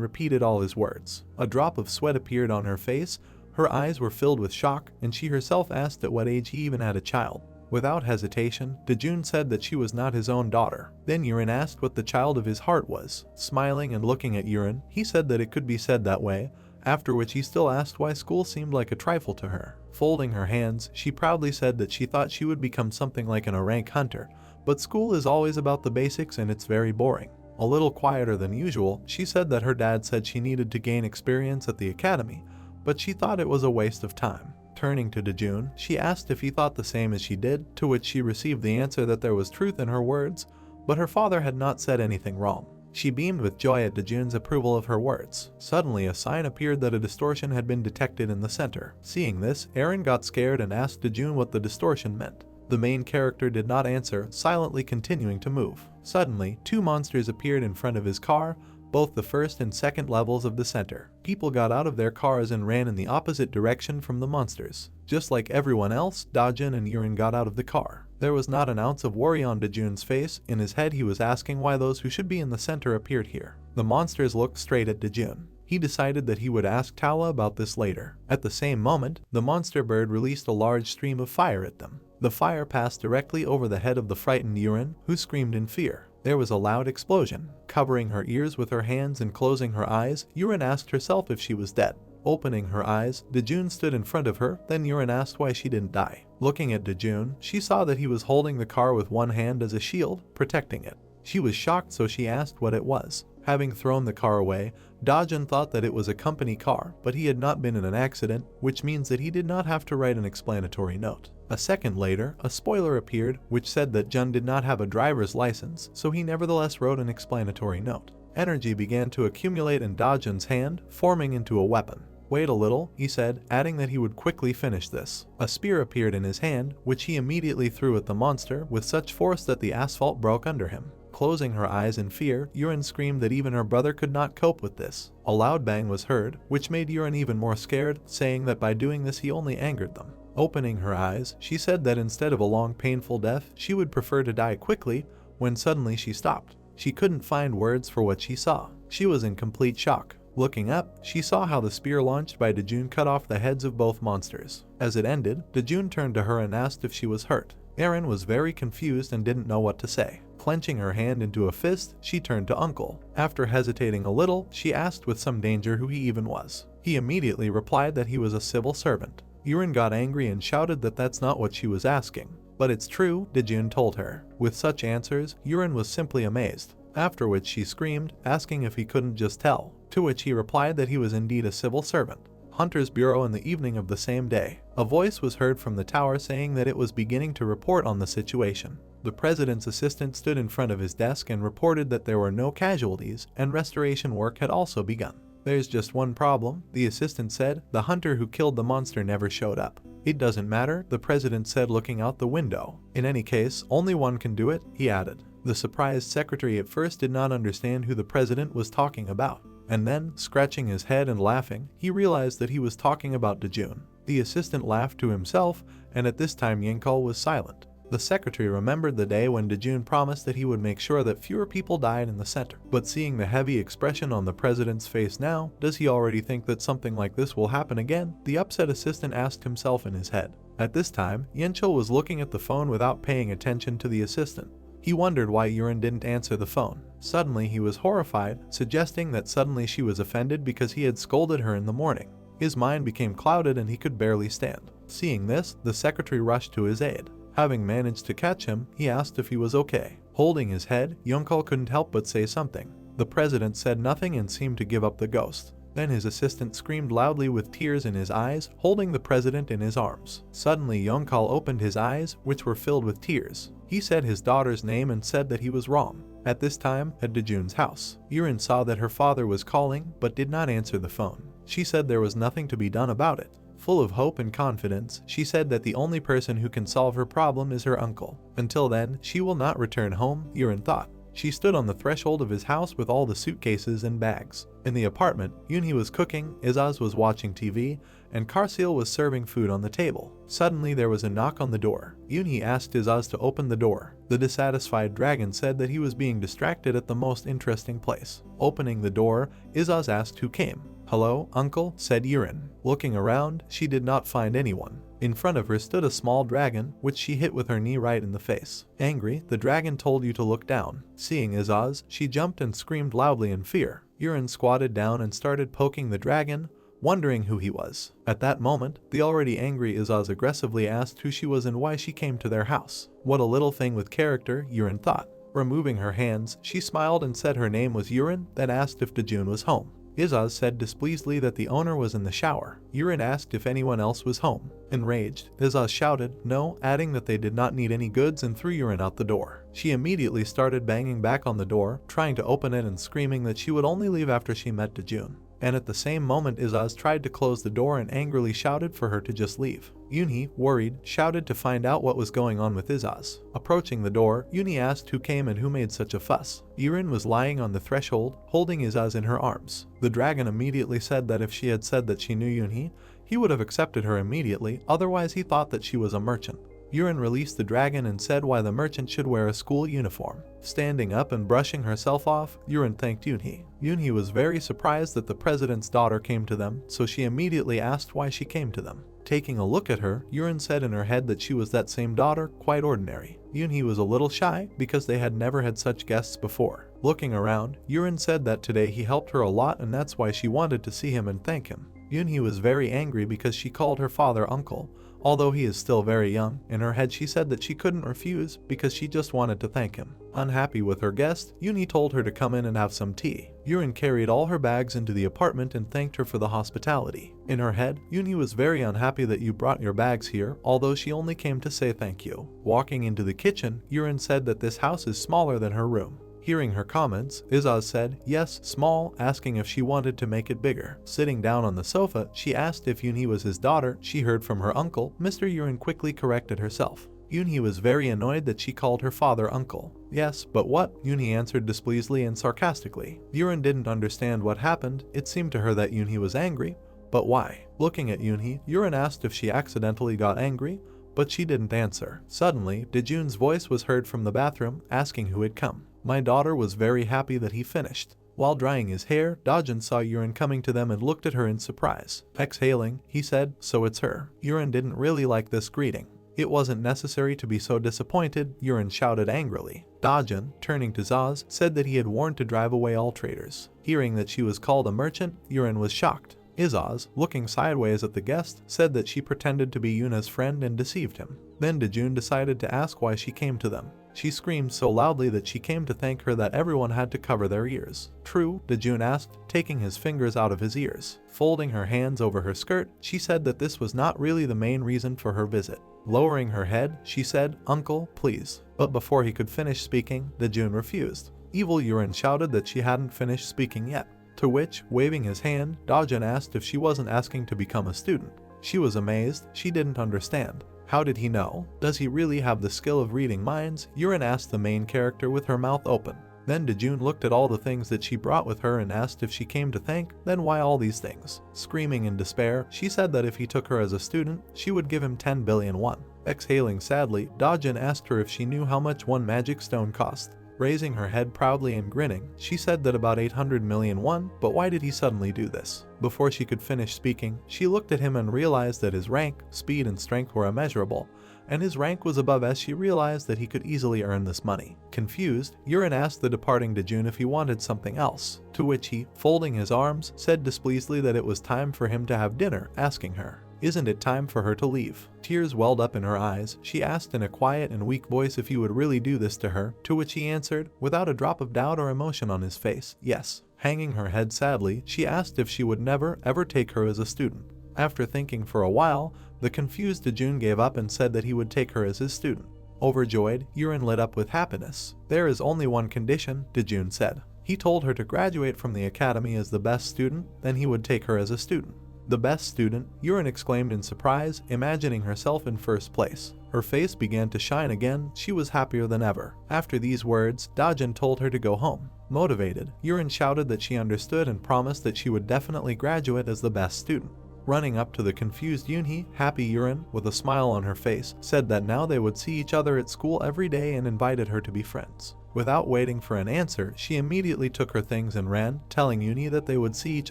S1: repeated all his words. A drop of sweat appeared on her face, her eyes were filled with shock, and she herself asked at what age he even had a child. Without hesitation, Dojun said that she was not his own daughter. Then Yuren asked what the child of his heart was. Smiling and looking at Yuren, he said that it could be said that way, after which he still asked why school seemed like a trifle to her. Folding her hands, she proudly said that she thought she would become something like an rank hunter, but school is always about the basics and it's very boring. A little quieter than usual, she said that her dad said she needed to gain experience at the academy, but she thought it was a waste of time. Turning to Dojun, she asked if he thought the same as she did, to which she received the answer that there was truth in her words, but her father had not said anything wrong. She beamed with joy at Dojun's approval of her words. Suddenly a sign appeared that a distortion had been detected in the center. Seeing this, Eren got scared and asked Dojun what the distortion meant. The main character did not answer, silently continuing to move. Suddenly, two monsters appeared in front of his car, both the first and second levels of the center. People got out of their cars and ran in the opposite direction from the monsters. Just like everyone else, Dojun and Yurin got out of the car. There was not an ounce of worry on Dojun's face. In his head he was asking why those who should be in the center appeared here. The monsters looked straight at Dojun. He decided that he would ask Tala about this later. At the same moment, the monster bird released a large stream of fire at them. The fire passed directly over the head of the frightened Yurin, who screamed in fear. There was a loud explosion. Covering her ears with her hands and closing her eyes, Yurin asked herself if she was dead. Opening her eyes, Dojun stood in front of her, then Yurin asked why she didn't die. Looking at Dojun, she saw that he was holding the car with one hand as a shield, protecting it. She was shocked, so she asked what it was. Having thrown the car away, Dojun thought that it was a company car, but he had not been in an accident, which means that he did not have to write an explanatory note. A second later, a spoiler appeared, which said that Jun did not have a driver's license, so he nevertheless wrote an explanatory note. Energy began to accumulate in Dojun's hand, forming into a weapon. Wait a little, he said, adding that he would quickly finish this. A spear appeared in his hand, which he immediately threw at the monster with such force that the asphalt broke under him. Closing her eyes in fear, Yurin screamed that even her brother could not cope with this. A loud bang was heard, which made Yurin even more scared, saying that by doing this he only angered them. Opening her eyes, she said that instead of a long painful death, she would prefer to die quickly, when suddenly she stopped. She couldn't find words for what she saw. She was in complete shock. Looking up, she saw how the spear launched by Dojun cut off the heads of both monsters. As it ended, Dojun turned to her and asked if she was hurt. Erin was very confused and didn't know what to say. Clenching her hand into a fist, she turned to Uncle. After hesitating a little, she asked with some danger who he even was. He immediately replied that he was a civil servant. Yurin got angry and shouted that that's not what she was asking. But it's true, Dojun told her. With such answers, Yurin was simply amazed. After which she screamed, asking if he couldn't just tell. To which he replied that he was indeed a civil servant. Hunter's Bureau. In the evening of the same day, a voice was heard from the tower saying that it was beginning to report on the situation. The president's assistant stood in front of his desk and reported that there were no casualties and restoration work had also begun. There's just one problem, the assistant said. The hunter who killed the monster never showed up. It doesn't matter, the president said, looking out the window. In any case, only one can do it, he added. The surprised secretary at first did not understand who the president was talking about. And then, scratching his head and laughing, he realized that he was talking about Dojun. The assistant laughed to himself, and at this time Yenkal was silent. The secretary remembered the day when Dojun promised that he would make sure that fewer people died in the center. But seeing the heavy expression on the president's face now, does he already think that something like this will happen again? The upset assistant asked himself in his head. At this time, Yenchul was looking at the phone without paying attention to the assistant. He wondered why Yurin didn't answer the phone. Suddenly he was horrified, suggesting that suddenly she was offended because he had scolded her in the morning. His mind became clouded and he could barely stand. Seeing this, the secretary rushed to his aid. Having managed to catch him, he asked if he was okay. Holding his head, Yenkal couldn't help but say something. The president said nothing and seemed to give up the ghost. Then his assistant screamed loudly with tears in his eyes, holding the president in his arms. Suddenly Yenkal opened his eyes, which were filled with tears. He said his daughter's name and said that he was wrong. At this time, at Dojun's house, Yurin saw that her father was calling but did not answer the phone. She said there was nothing to be done about it. Full of hope and confidence, she said that the only person who can solve her problem is her uncle. Until then, she will not return home, Yurin thought. She stood on the threshold of his house with all the suitcases and bags. In the apartment, Yunhee was cooking, Izaz was watching TV, and Karsil was serving food on the table. Suddenly there was a knock on the door. Yunhee asked Izaz to open the door. The dissatisfied dragon said that he was being distracted at the most interesting place. Opening the door, Izaz asked who came. "Hello, uncle," said Yurin. Looking around, she did not find anyone. In front of her stood a small dragon, which she hit with her knee right in the face. Angry, the dragon told you to look down. Seeing Izaz, she jumped and screamed loudly in fear. Yurin squatted down and started poking the dragon, wondering who he was. At that moment, the already angry Izaz aggressively asked who she was and why she came to their house. What a little thing with character, Yurin thought. Removing her hands, she smiled and said her name was Yurin, then asked if Dojun was home. Izaz said displeasedly that the owner was in the shower. Yurin asked if anyone else was home. Enraged, Izaz shouted no, adding that they did not need any goods and threw Yurin out the door. She immediately started banging back on the door, trying to open it and screaming that she would only leave after she met Dojun. and at the same moment Izaz tried to close the door and angrily shouted for her to just leave. Yunhee, worried, shouted to find out what was going on with Izaz. Approaching the door, Yunhee asked who came and who made such a fuss. Irin was lying on the threshold, holding Izaz in her arms. The dragon immediately said that if she had said that she knew Yunhee, he would have accepted her immediately, otherwise he thought that she was a merchant. Irin released the dragon and said why the merchant should wear a school uniform. Standing up and brushing herself off, Irin thanked Yunhee. Yunhee was very surprised that the president's daughter came to them, so she immediately asked why she came to them. Taking a look at her, Irin said in her head that she was that same daughter, quite ordinary. Yunhee was a little shy because they had never had such guests before. Looking around, Irin said that today he helped her a lot and that's why she wanted to see him and thank him. Yunhee was very angry because she called her father uncle. Although he is still very young, in her head she said that she couldn't refuse because she just wanted to thank him. Unhappy with her guest, Yunhee told her to come in and have some tea. Irin carried all her bags into the apartment and thanked her for the hospitality. In her head, Yunhee was very unhappy that you brought your bags here, although she only came to say thank you. Walking into the kitchen, Irin said that this house is smaller than her room. Hearing her comments, Izaz said, yes, small, asking if she wanted to make it bigger. Sitting down on the sofa, she asked if Yunhee was his daughter. She heard from her uncle. Mr. Irin quickly corrected herself. Yunhee was very annoyed that she called her father uncle. Yes, but what? Yunhee answered displeasantly and sarcastically. Irin didn't understand what happened. It seemed to her that Yunhee was angry. But why? Looking at Yunhee, Irin asked if she accidentally got angry, but she didn't answer. Suddenly, Dojun's voice was heard from the bathroom, asking who had come. My daughter was very happy that he finished. While drying his hair, Dojun saw Irin coming to them and looked at her in surprise. Exhaling, he said, so it's her. Irin didn't really like this greeting. It wasn't necessary to be so disappointed, Irin shouted angrily. Dojun, turning to Zaz, said that he had warned to drive away all traitors. Hearing that she was called a merchant, Irin was shocked. Izaz, looking sideways at the guest, said that she pretended to be Yuna's friend and deceived him. Then Dojun decided to ask why she came to them. She screamed so loudly that she came to thank her that everyone had to cover their ears. True, Dojun asked, taking his fingers out of his ears. Folding her hands over her skirt, she said that this was not really the main reason for her visit. Lowering her head, she said, Uncle, please. But before he could finish speaking, Dojun refused. Evil Irin shouted that she hadn't finished speaking yet. To which, waving his hand, Dojun asked if she wasn't asking to become a student. She was amazed. She didn't understand. How did he know? Does he really have the skill of reading minds? Irin asked the main character with her mouth open. Then Dojun looked at all the things that she brought with her and asked if she came to thank, then why all these things? Screaming in despair, she said that if he took her as a student, she would give him 10 billion won. Exhaling sadly, Dojun asked her if she knew how much one magic stone cost. Raising her head proudly and grinning, she said that about 800 million won, but why did he suddenly do this? Before she could finish speaking, she looked at him and realized that his rank, speed and strength were immeasurable, and his rank was above as she realized that he could easily earn this money. Confused, Irin asked the departing Dojun if he wanted something else, to which he, folding his arms, said displeasedly that it was time for him to have dinner, asking her, isn't it time for her to leave? Tears welled up in her eyes. She asked in a quiet and weak voice if he would really do this to her, to which he answered, without a drop of doubt or emotion on his face, yes. Hanging her head sadly, she asked if she would never, ever take her as a student. After thinking for a while, the confused Dojun gave up and said that he would take her as his student. Overjoyed, Irin lit up with happiness. There is only one condition, Dojun said. He told her to graduate from the academy as the best student, then he would take her as a student. The best student, Irin exclaimed in surprise, imagining herself in first place. Her face began to shine again. She was happier than ever. After these words, Dojun told her to go home. Motivated, Irin shouted that she understood and promised that she would definitely graduate as the best student. Running up to the confused Yunhee, happy Irin, with a smile on her face, said that now they would see each other at school every day and invited her to be friends. Without waiting for an answer, she immediately took her things and ran, telling Yunhee that they would see each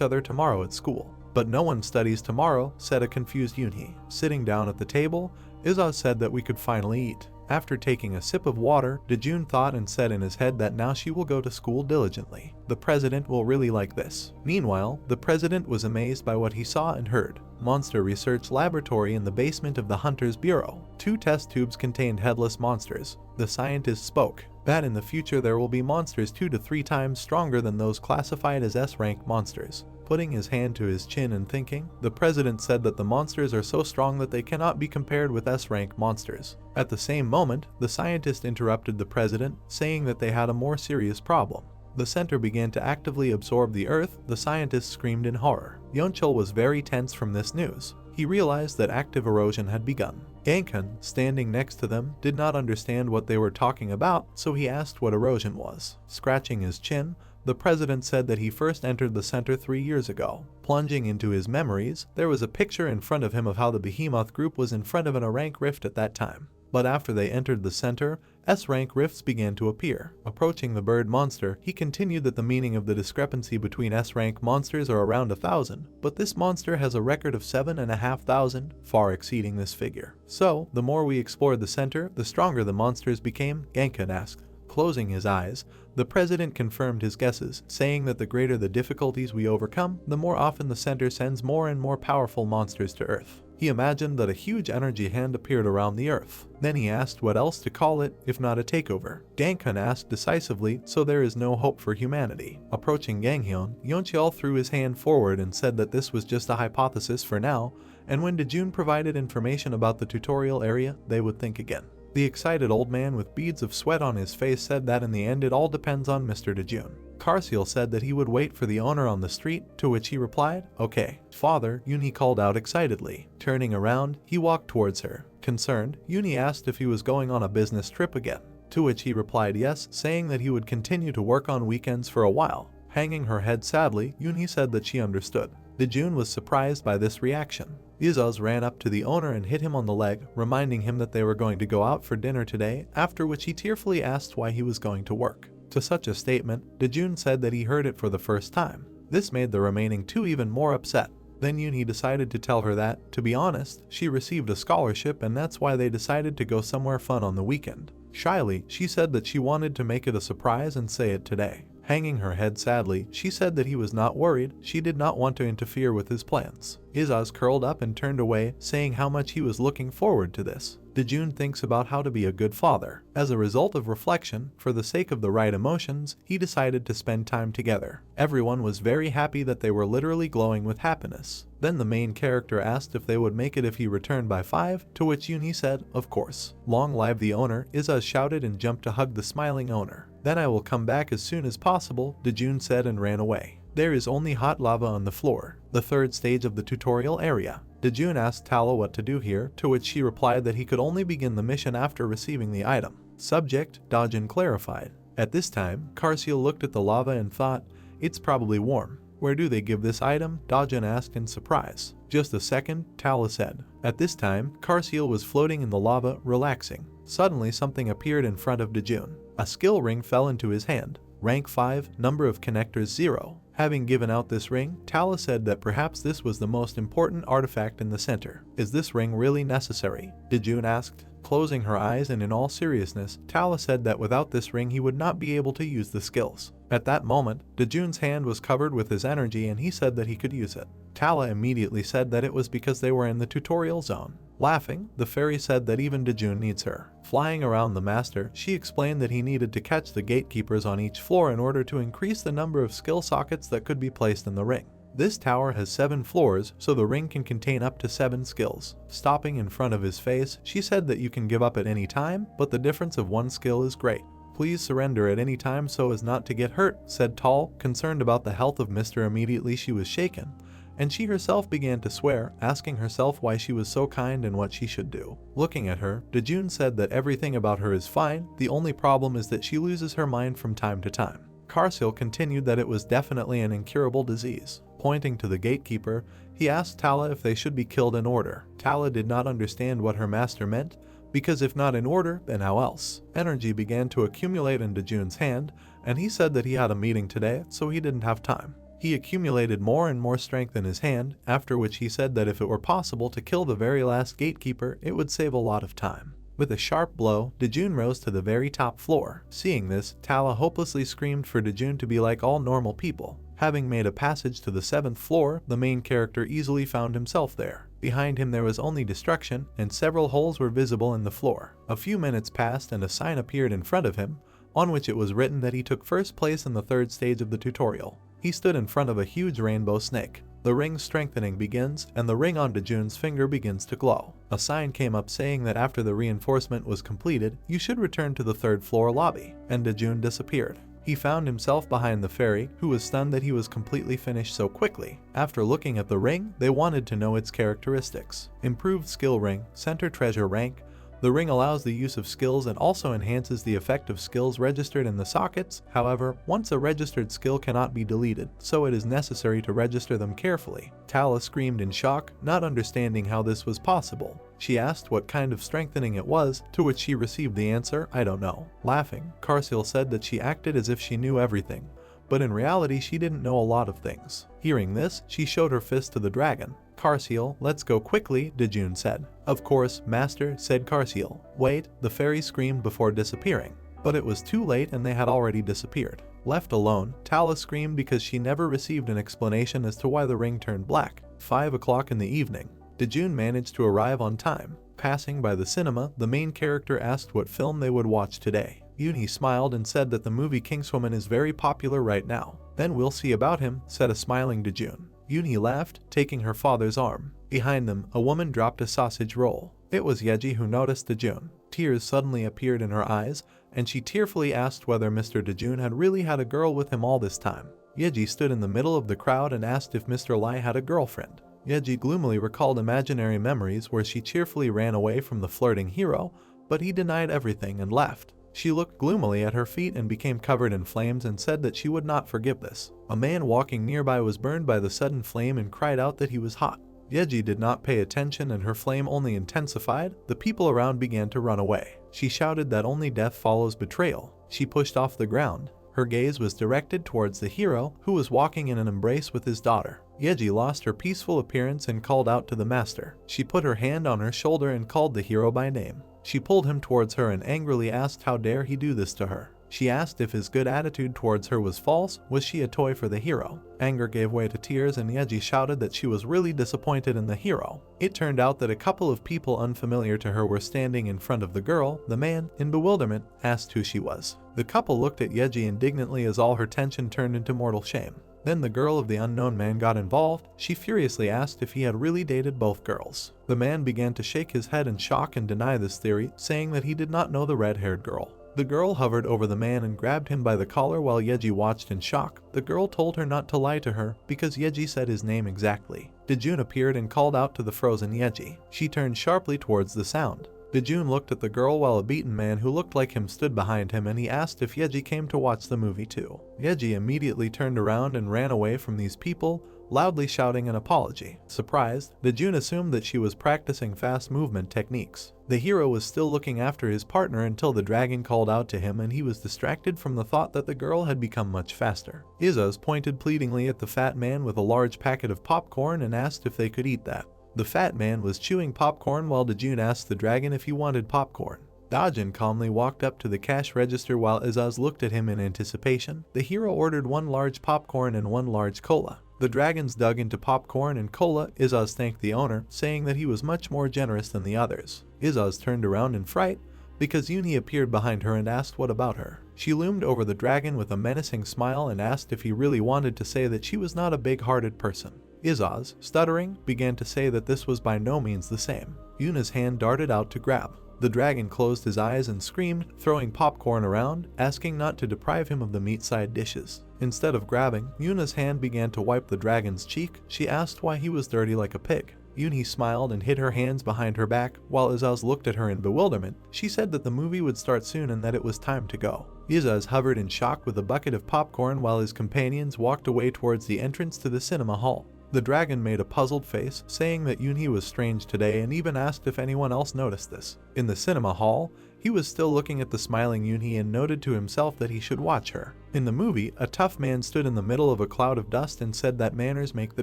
S1: other tomorrow at school. But no one studies tomorrow, said a confused Yunhee. Sitting down at the table, Izaz said that we could finally eat. After taking a sip of water, Dojun thought and said in his head that now she will go to school diligently. The president will really like this. Meanwhile, the president was amazed by what he saw and heard. Monster Research Laboratory in the basement of the Hunter's Bureau. 2 test tubes contained headless monsters. The scientist spoke. That in the future there will be monsters 2 to 3 times stronger than those classified as S-rank monsters. Putting his hand to his chin and thinking, the president said that the monsters are so strong that they cannot be compared with S-rank monsters. At the same moment, the scientist interrupted the president, saying that they had a more serious problem. The center began to actively absorb the earth. The scientists screamed in horror. Yeonchul was very tense from this news. He realized that active erosion had begun. Gangkun, standing next to them, did not understand what they were talking about, so he asked what erosion was. Scratching his chin, the president said that he first entered the center 3 years ago. Plunging into his memories, there was a picture in front of him of how the Behemoth group was in front of an A-rank rift at that time. But after they entered the center, S-rank rifts began to appear. Approaching the bird monster, he continued that the meaning of the discrepancy between S-rank monsters are around 1,000, but this monster has a record of 7,500, far exceeding this figure. So, the more we explored the center, the stronger the monsters became, Gangkun asked. Closing his eyes, the president confirmed his guesses, saying that the greater the difficulties we overcome, the more often the center sends more and more powerful monsters to Earth. He imagined that a huge energy hand appeared around the Earth. Then he asked what else to call it, if not a takeover. Gangkun asked decisively, so there is no hope for humanity. Approaching Ganghyun, Yeoncheol threw his hand forward and said that this was just a hypothesis for now, and when Dojun provided information about the tutorial area, they would think again. The excited old man with beads of sweat on his face said that in the end it all depends on Mr. Dojun. Karsil said that he would wait for the owner on the street, to which he replied, "Okay, father," Yunhee called out excitedly. Turning around, he walked towards her. Concerned, Yunhee asked if he was going on a business trip again, to which he replied yes, saying that he would continue to work on weekends for a while. Hanging her head sadly, Yunhee said that she understood. Dojun was surprised by this reaction. Izuz ran up to the owner and hit him on the leg, reminding him that they were going to go out for dinner today, after which he tearfully asked why he was going to work. To such a statement, Dojun said that he heard it for the first time. This made the remaining two even more upset. Then Yunhee decided to tell her that, to be honest, she received a scholarship and that's why they decided to go somewhere fun on the weekend. Shyly, she said that she wanted to make it a surprise and say it today. Hanging her head sadly, she said that he was not worried, she did not want to interfere with his plans. Izuz curled up and turned away, saying how much he was looking forward to this. Dojun thinks about how to be a good father. As a result of reflection, for the sake of the right emotions, he decided to spend time together. Everyone was very happy that they were literally glowing with happiness. Then the main character asked if they would make it if he returned by 5, to which Yunhee said, of course. Long live the owner, Izuz shouted and jumped to hug the smiling owner. Then I will come back as soon as possible, Dojun said and ran away. There is only hot lava on the floor, the third stage of the tutorial area. Dojun asked Tala what to do here, to which she replied that he could only begin the mission after receiving the item. Subject, Dojun clarified. At this time, Karsil looked at the lava and thought, it's probably warm. Where do they give this item? Dojun asked in surprise. Just a second, Tala said. At this time, Karsil was floating in the lava, relaxing. Suddenly something appeared in front of Dojun. A skill ring fell into his hand. Rank 5, number of connectors 0. Having given out this ring, Tala said that perhaps this was the most important artifact in the center. Is this ring really necessary? Dojun asked. Closing her eyes and in all seriousness, Tala said that without this ring he would not be able to use the skills. At that moment, Dojun's hand was covered with his energy and he said that he could use it. Tala immediately said that it was because they were in the tutorial zone. Laughing, the fairy said that even Dojun needs her. Flying around the master, she explained that he needed to catch the gatekeepers on each floor in order to increase the number of skill sockets that could be placed in the ring. This tower has 7 floors, so the ring can contain up to 7 skills. Stopping in front of his face, she said that you can give up at any time, but the difference of 1 skill is great. Please surrender at any time so as not to get hurt, said Tal, concerned about the health of Mr. Immediately she was shaken, and she herself began to swear, asking herself why she was so kind and what she should do. Looking at her, Dojun said that everything about her is fine, the only problem is that she loses her mind from time to time. Karsil continued that it was definitely an incurable disease. Pointing to the gatekeeper, he asked Tala if they should be killed in order. Tala did not understand what her master meant, because if not in order, then how else? Energy began to accumulate in Dojun's hand, and he said that he had a meeting today, so he didn't have time. He accumulated more and more strength in his hand, after which he said that if it were possible to kill the very last gatekeeper, it would save a lot of time. With a sharp blow, Dojun rose to the very top floor. Seeing this, Tala hopelessly screamed for Dojun to be like all normal people. Having made a passage to the 7th floor, the main character easily found himself there. Behind him there was only destruction, and several holes were visible in the floor. A few minutes passed and a sign appeared in front of him, on which it was written that he took first place in the 3rd stage of the tutorial. He stood in front of a huge rainbow snake. The ring's strengthening begins, and the ring on Dojun's finger begins to glow. A sign came up saying that after the reinforcement was completed, you should return to the 3rd floor lobby, and Dojun disappeared. He found himself behind the fairy, who was stunned that he was completely finished so quickly. After looking at the ring, they wanted to know its characteristics. Improved skill ring, center treasure rank. The ring allows the use of skills and also enhances the effect of skills registered in the sockets. However, once a registered skill cannot be deleted, so it is necessary to register them carefully. Tala screamed in shock, not understanding how this was possible. She asked what kind of strengthening it was, to which she received the answer, "I don't know." Laughing, Karsil said that she acted as if she knew everything, but in reality she didn't know a lot of things. Hearing this, she showed her fist to the dragon. "Karsil, let's go quickly," Dojun said. "Of course, master," said Karsil. "Wait," the fairy screamed before disappearing. But it was too late and they had already disappeared. Left alone, Tala screamed because she never received an explanation as to why the ring turned black. 5 o'clock in the evening. Dojun managed to arrive on time. Passing by the cinema, the main character asked what film they would watch today. Yunhee smiled and said that the movie Kingswoman is very popular right now. "Then we'll see about him," said a smiling Dojun. Yunhee laughed, taking her father's arm. Behind them, a woman dropped a sausage roll. It was Yeji who noticed Dojun. Tears suddenly appeared in her eyes, and she tearfully asked whether Mr. Dojun had really had a girl with him all this time. Yeji stood in the middle of the crowd and asked if Mr. Lai had a girlfriend. Yeji gloomily recalled imaginary memories where she cheerfully ran away from the flirting hero, but he denied everything and left. She looked gloomily at her feet and became covered in flames and said that she would not forgive this. A man walking nearby was burned by the sudden flame and cried out that he was hot. Yeji did not pay attention and her flame only intensified. The people around began to run away. She shouted that only death follows betrayal. She pushed off the ground. Her gaze was directed towards the hero, who was walking in an embrace with his daughter. Yeji lost her peaceful appearance and called out to the master. She put her hand on her shoulder and called the hero by name. She pulled him towards her and angrily asked how dare he do this to her. She asked if his good attitude towards her was false, was she a toy for the hero? Anger gave way to tears and Yeji shouted that she was really disappointed in the hero. It turned out that a couple of people unfamiliar to her were standing in front of the girl. The man, in bewilderment, asked who she was. The couple looked at Yeji indignantly as all her tension turned into mortal shame. Then the girl of the unknown man got involved. She furiously asked if he had really dated both girls. The man began to shake his head in shock and deny this theory, saying that he did not know the red-haired girl. The girl hovered over the man and grabbed him by the collar while Yeji watched in shock. The girl told her not to lie to her because Yeji said his name exactly. Dojun appeared and called out to the frozen Yeji. She turned sharply towards the sound. Dojun looked at the girl while a beaten man who looked like him stood behind him and he asked if Yeji came to watch the movie too. Yeji immediately turned around and ran away from these people, loudly shouting an apology. Surprised, Dojun assumed that she was practicing fast movement techniques. The hero was still looking after his partner until the dragon called out to him and he was distracted from the thought that the girl had become much faster. Izuz pointed pleadingly at the fat man with a large packet of popcorn and asked if they could eat that. The fat man was chewing popcorn while Dojun asked the dragon if he wanted popcorn. Dojun calmly walked up to the cash register while Izuz looked at him in anticipation. The hero ordered 1 large popcorn and 1 large cola. The dragons dug into popcorn and cola. Izuz thanked the owner, saying that he was much more generous than the others. Izuz turned around in fright because Yunhee appeared behind her and asked what about her. She loomed over the dragon with a menacing smile and asked if he really wanted to say that she was not a big-hearted person. Izuz, stuttering, began to say that this was by no means the same. Yuna's hand darted out to grab. The dragon closed his eyes and screamed, throwing popcorn around, asking not to deprive him of the meat-side dishes. Instead of grabbing, Yuna's hand began to wipe the dragon's cheek. She asked why he was dirty like a pig. Yunhee smiled and hid her hands behind her back, while Izuz looked at her in bewilderment. She said that the movie would start soon and that it was time to go. Izuz hovered in shock with a bucket of popcorn while his companions walked away towards the entrance to the cinema hall. The dragon made a puzzled face, saying that Yunhee was strange today and even asked if anyone else noticed this. In the cinema hall, he was still looking at the smiling Yunhee and noted to himself that he should watch her. In the movie, a tough man stood in the middle of a cloud of dust and said that manners make the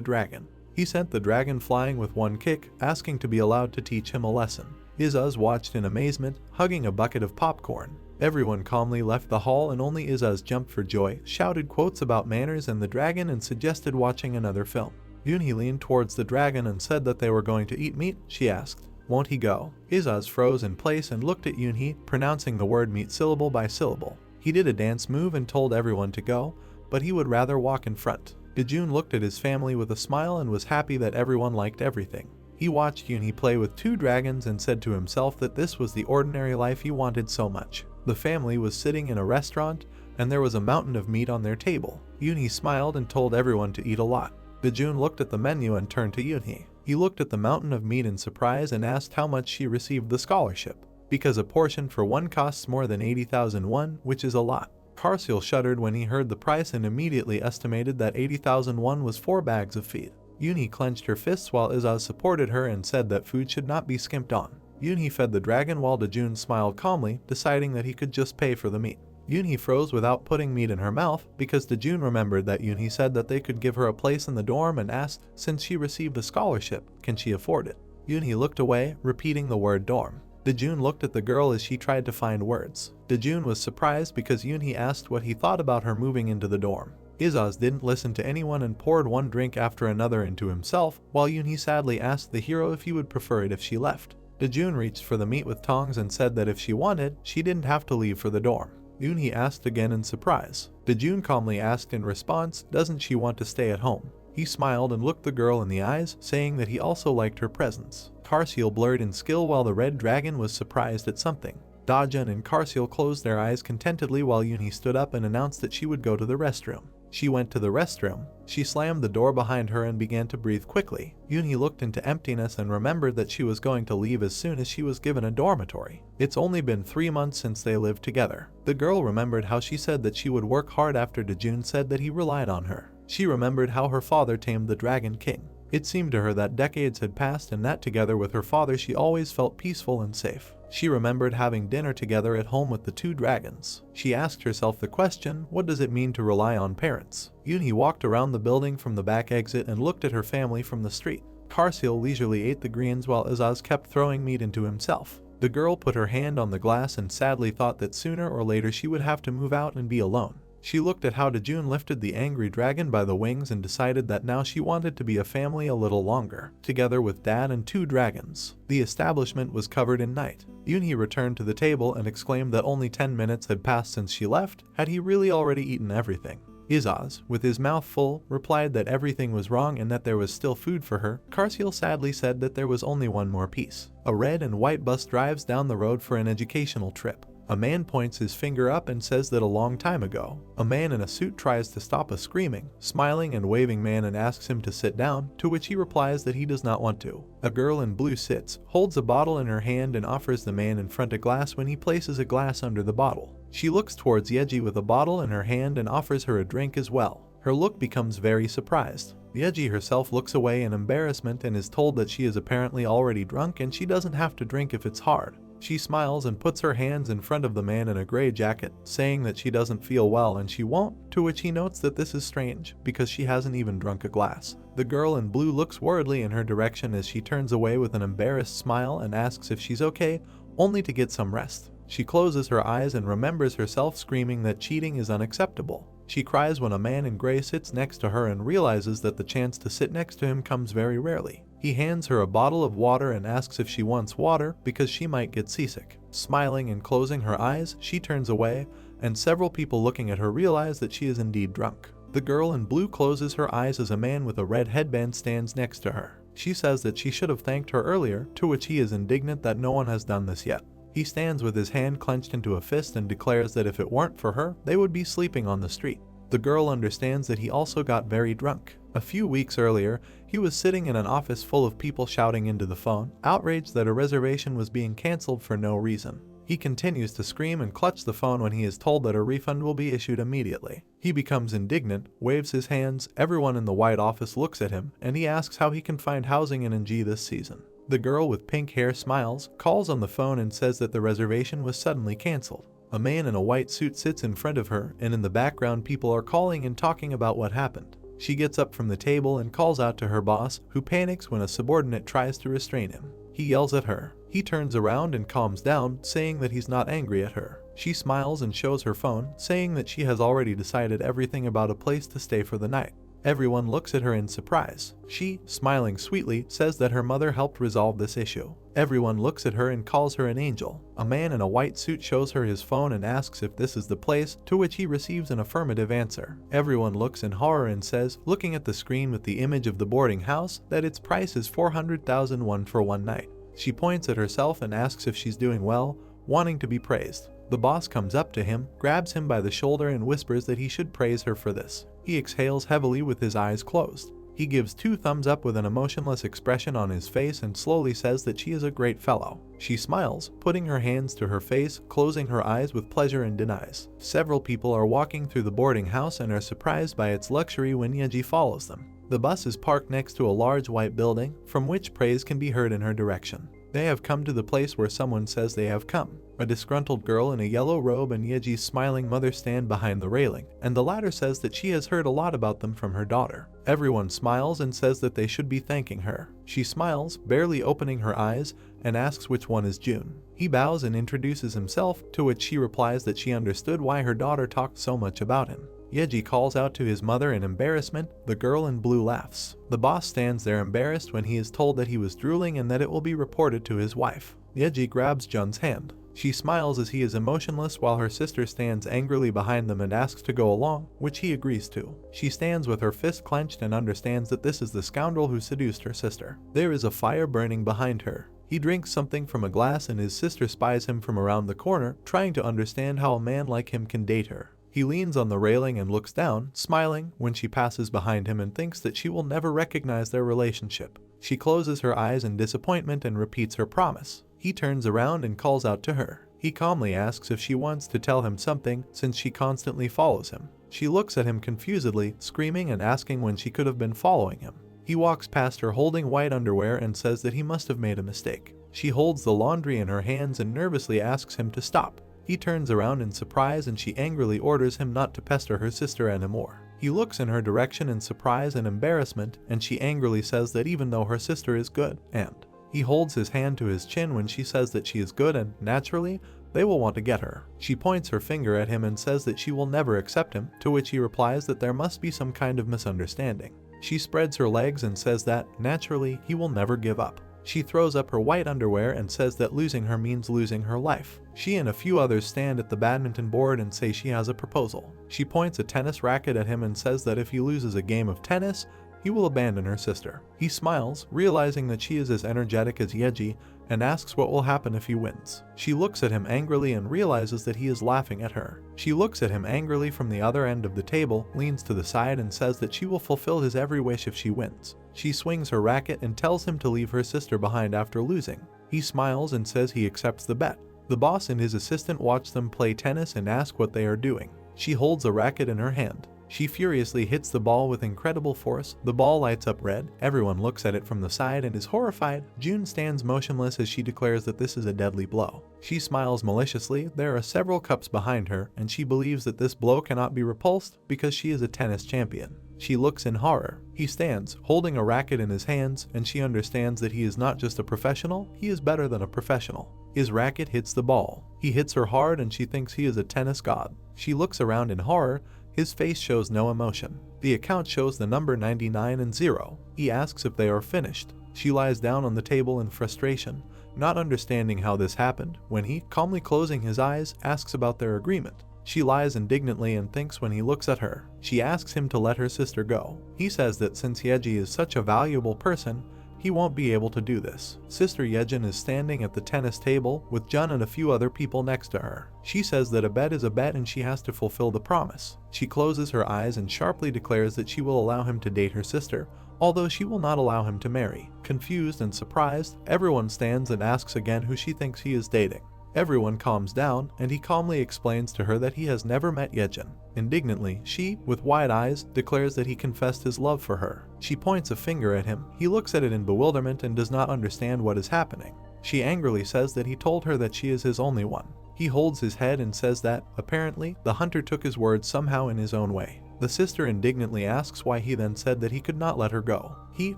S1: dragon. He sent the dragon flying with 1 kick, asking to be allowed to teach him a lesson. Izuz watched in amazement, hugging a bucket of popcorn. Everyone calmly left the hall and only Izuz jumped for joy, shouted quotes about manners and the dragon and suggested watching another film. Yunhee leaned towards the dragon and said that they were going to eat meat. She asked, "Won't he go?" Izuz froze in place and looked at Yunhee, pronouncing the word meat syllable by syllable. He did a dance move and told everyone to go, but he would rather walk in front. Dojun looked at his family with a smile and was happy that everyone liked everything. He watched Yunhee play with 2 dragons and said to himself that this was the ordinary life he wanted so much. The family was sitting in a restaurant, and there was a mountain of meat on their table. Yunhee smiled and told everyone to eat a lot. Dojun looked at the menu and turned to Yunhee. He looked at the mountain of meat in surprise and asked how much she received the scholarship. Because a portion for one costs more than 80,000 won, which is a lot. Karsil shuddered when he heard the price and immediately estimated that 80,000 won was 4 bags of feed. Yunhee clenched her fists while Izaz supported her and said that food should not be skimped on. Yunhee fed the dragon while Dojun smiled calmly, deciding that he could just pay for the meat. Yunhee froze without putting meat in her mouth because Dojun remembered that Yunhee said that they could give her a place in the dorm and asked, since she received a scholarship, can she afford it? Yunhee looked away, repeating the word dorm. Dojun looked at the girl as she tried to find words. Dojun was surprised because Yunhee asked what he thought about her moving into the dorm. Izaz didn't listen to anyone and poured one drink after another into himself, while Yunhee sadly asked the hero if he would prefer it if she left. Dojun reached for the meat with tongs and said that if she wanted, she didn't have to leave for the dorm. Yunhee asked again in surprise. Dojun calmly asked in response, doesn't she want to stay at home? He smiled and looked the girl in the eyes, saying that he also liked her presence. Karsil blurred in skill while the red dragon was surprised at something. Dojun and Karsil closed their eyes contentedly while Yunhee stood up and announced that she would go to the restroom. She went to the restroom. She slammed the door behind her and began to breathe quickly. Yunhee looked into emptiness and remembered that she was going to leave as soon as she was given a dormitory. It's only been 3 months since they lived together. The girl remembered how she said that she would work hard after Dojun said that he relied on her. She remembered how her father tamed the Dragon King. It seemed to her that decades had passed and that together with her father she always felt peaceful and safe. She remembered having dinner together at home with the 2 dragons. She asked herself the question, what does it mean to rely on parents? Yunhee walked around the building from the back exit and looked at her family from the street. Karsil leisurely ate the greens while Izaz kept throwing meat into himself. The girl put her hand on the glass and sadly thought that sooner or later she would have to move out and be alone. She looked at how Dojun lifted the angry dragon by the wings and decided that now she wanted to be a family a little longer, together with dad and 2 dragons. The establishment was covered in night. Yunhee returned to the table and exclaimed that only 10 minutes had passed since she left. Had he really already eaten everything? Izaz, with his mouth full, replied that everything was wrong and that there was still food for her. Karsil sadly said that there was only one more piece. A red and white bus drives down the road for an educational trip. A man points his finger up and says that a long time ago. A man in a suit tries to stop a screaming, smiling and waving man and asks him to sit down, to which he replies that he does not want to. A girl in blue sits, holds a bottle in her hand and offers the man in front a glass when he places a glass under the bottle. She looks towards Yeji with a bottle in her hand and offers her a drink as well. Her look becomes very surprised. Yeji herself looks away in embarrassment and is told that she is apparently already drunk and she doesn't have to drink if it's hard. She smiles and puts her hands in front of the man in a gray jacket, saying that she doesn't feel well and she won't, to which he notes that this is strange, because she hasn't even drunk a glass. The girl in blue looks worriedly in her direction as she turns away with an embarrassed smile and asks if she's okay, only to get some rest. She closes her eyes and remembers herself screaming that cheating is unacceptable. She cries when a man in gray sits next to her and realizes that the chance to sit next to him comes very rarely. He hands her a bottle of water and asks if she wants water because she might get seasick. Smiling and closing her eyes, she turns away, and several people looking at her realize that she is indeed drunk. The girl in blue closes her eyes as a man with a red headband stands next to her. She says that she should have thanked her earlier, to which he is indignant that no one has done this yet. He stands with his hand clenched into a fist and declares that if it weren't for her, they would be sleeping on the street. The girl understands that he also got very drunk. A few weeks earlier, he was sitting in an office full of people shouting into the phone, outraged that a reservation was being cancelled for no reason. He continues to scream and clutch the phone when he is told that a refund will be issued immediately. He becomes indignant, waves his hands, everyone in the white office looks at him, and he asks how he can find housing in NG this season. The girl with pink hair smiles, calls on the phone and says that the reservation was suddenly cancelled. A man in a white suit sits in front of her, and in the background people are calling and talking about what happened. She gets up from the table and calls out to her boss, who panics when a subordinate tries to restrain him. He yells at her. He turns around and calms down, saying that he's not angry at her. She smiles and shows her phone, saying that she has already decided everything about a place to stay for the night. Everyone looks at her in surprise. She, smiling sweetly, says that her mother helped resolve this issue. Everyone looks at her and calls her an angel. A man in a white suit shows her his phone and asks if this is the place, to which he receives an affirmative answer. Everyone looks in horror and says, looking at the screen with the image of the boarding house, that its price is 400,000 won for one night. She points at herself and asks if she's doing well, wanting to be praised. The boss comes up to him, grabs him by the shoulder and whispers that he should praise her for this. He exhales heavily with his eyes closed. He gives 2 thumbs up with an emotionless expression on his face and slowly says that she is a great fellow. She smiles, putting her hands to her face, closing her eyes with pleasure and denies. Several people are walking through the boarding house and are surprised by its luxury when Yeji follows them. The bus is parked next to a large white building, from which praise can be heard in her direction. They have come to the place where someone says they have come. A disgruntled girl in a yellow robe and Yeji's smiling mother stand behind the railing, and the latter says that she has heard a lot about them from her daughter. Everyone smiles and says that they should be thanking her. She smiles, barely opening her eyes, and asks which one is June. He bows and introduces himself, to which she replies that she understood why her daughter talked so much about him. Yeji calls out to his mother in embarrassment. The girl in blue laughs. The boss stands there embarrassed when he is told that he was drooling and that it will be reported to his wife. Yeji grabs Jun's hand. She smiles as he is emotionless while her sister stands angrily behind them and asks to go along, which he agrees to. She stands with her fist clenched and understands that this is the scoundrel who seduced her sister. There is a fire burning behind her. He drinks something from a glass and his sister spies him from around the corner, trying to understand how a man like him can date her. He leans on the railing and looks down, smiling, when she passes behind him and thinks that she will never recognize their relationship. She closes her eyes in disappointment and repeats her promise. He turns around and calls out to her. He calmly asks if she wants to tell him something, since she constantly follows him. She looks at him confusedly, screaming and asking when she could have been following him. He walks past her holding white underwear and says that he must have made a mistake. She holds the laundry in her hands and nervously asks him to stop. He turns around in surprise and she angrily orders him not to pester her sister anymore. He looks in her direction in surprise and embarrassment, and she angrily says that even though her sister is good, and he holds his hand to his chin when she says that she is good and, naturally, they will want to get her. She points her finger at him and says that she will never accept him, to which he replies that there must be some kind of misunderstanding. She spreads her legs and says that, naturally, he will never give up. She throws up her white underwear and says that losing her means losing her life. She and a few others stand at the badminton board and say she has a proposal. She points a tennis racket at him and says that if he loses a game of tennis, he will abandon her sister. He smiles, realizing that she is as energetic as Yeji, and asks what will happen if he wins. She looks at him angrily and realizes that he is laughing at her. She looks at him angrily from the other end of the table, leans to the side and says that she will fulfill his every wish if she wins. She swings her racket and tells him to leave her sister behind after losing. He smiles and says he accepts the bet. The boss and his assistant watch them play tennis and ask what they are doing. She holds a racket in her hand. She furiously hits the ball with incredible force. The ball lights up red. Everyone looks at it from the side and is horrified. June stands motionless as she declares that this is a deadly blow. She smiles maliciously. There are several cups behind her, and she believes that this blow cannot be repulsed because she is a tennis champion. She looks in horror. He stands, holding a racket in his hands, and she understands that he is not just a professional, he is better than a professional. His racket hits the ball. He hits her hard and she thinks he is a tennis god. She looks around in horror. His face shows no emotion. The account shows the number 99 and 0. He asks if they are finished. She lies down on the table in frustration, not understanding how this happened, when he, calmly closing his eyes, asks about their agreement. She lies indignantly and thinks when he looks at her. She asks him to let her sister go. He says that since Yeji is such a valuable person, he won't be able to do this. Sister Yejin is standing at the tennis table with Jun and a few other people next to her. She says that a bet is a bet and she has to fulfill the promise. She closes her eyes and sharply declares that she will allow him to date her sister, although she will not allow him to marry. Confused and surprised, everyone stands and asks again who she thinks he is dating. Everyone calms down, and he calmly explains to her that he has never met Yejin. Indignantly, she, with wide eyes, declares that he confessed his love for her. She points a finger at him. He looks at it in bewilderment and does not understand what is happening. She angrily says that he told her that she is his only one. He holds his head and says that, apparently, the hunter took his words somehow in his own way. The sister indignantly asks why he then said that he could not let her go. He,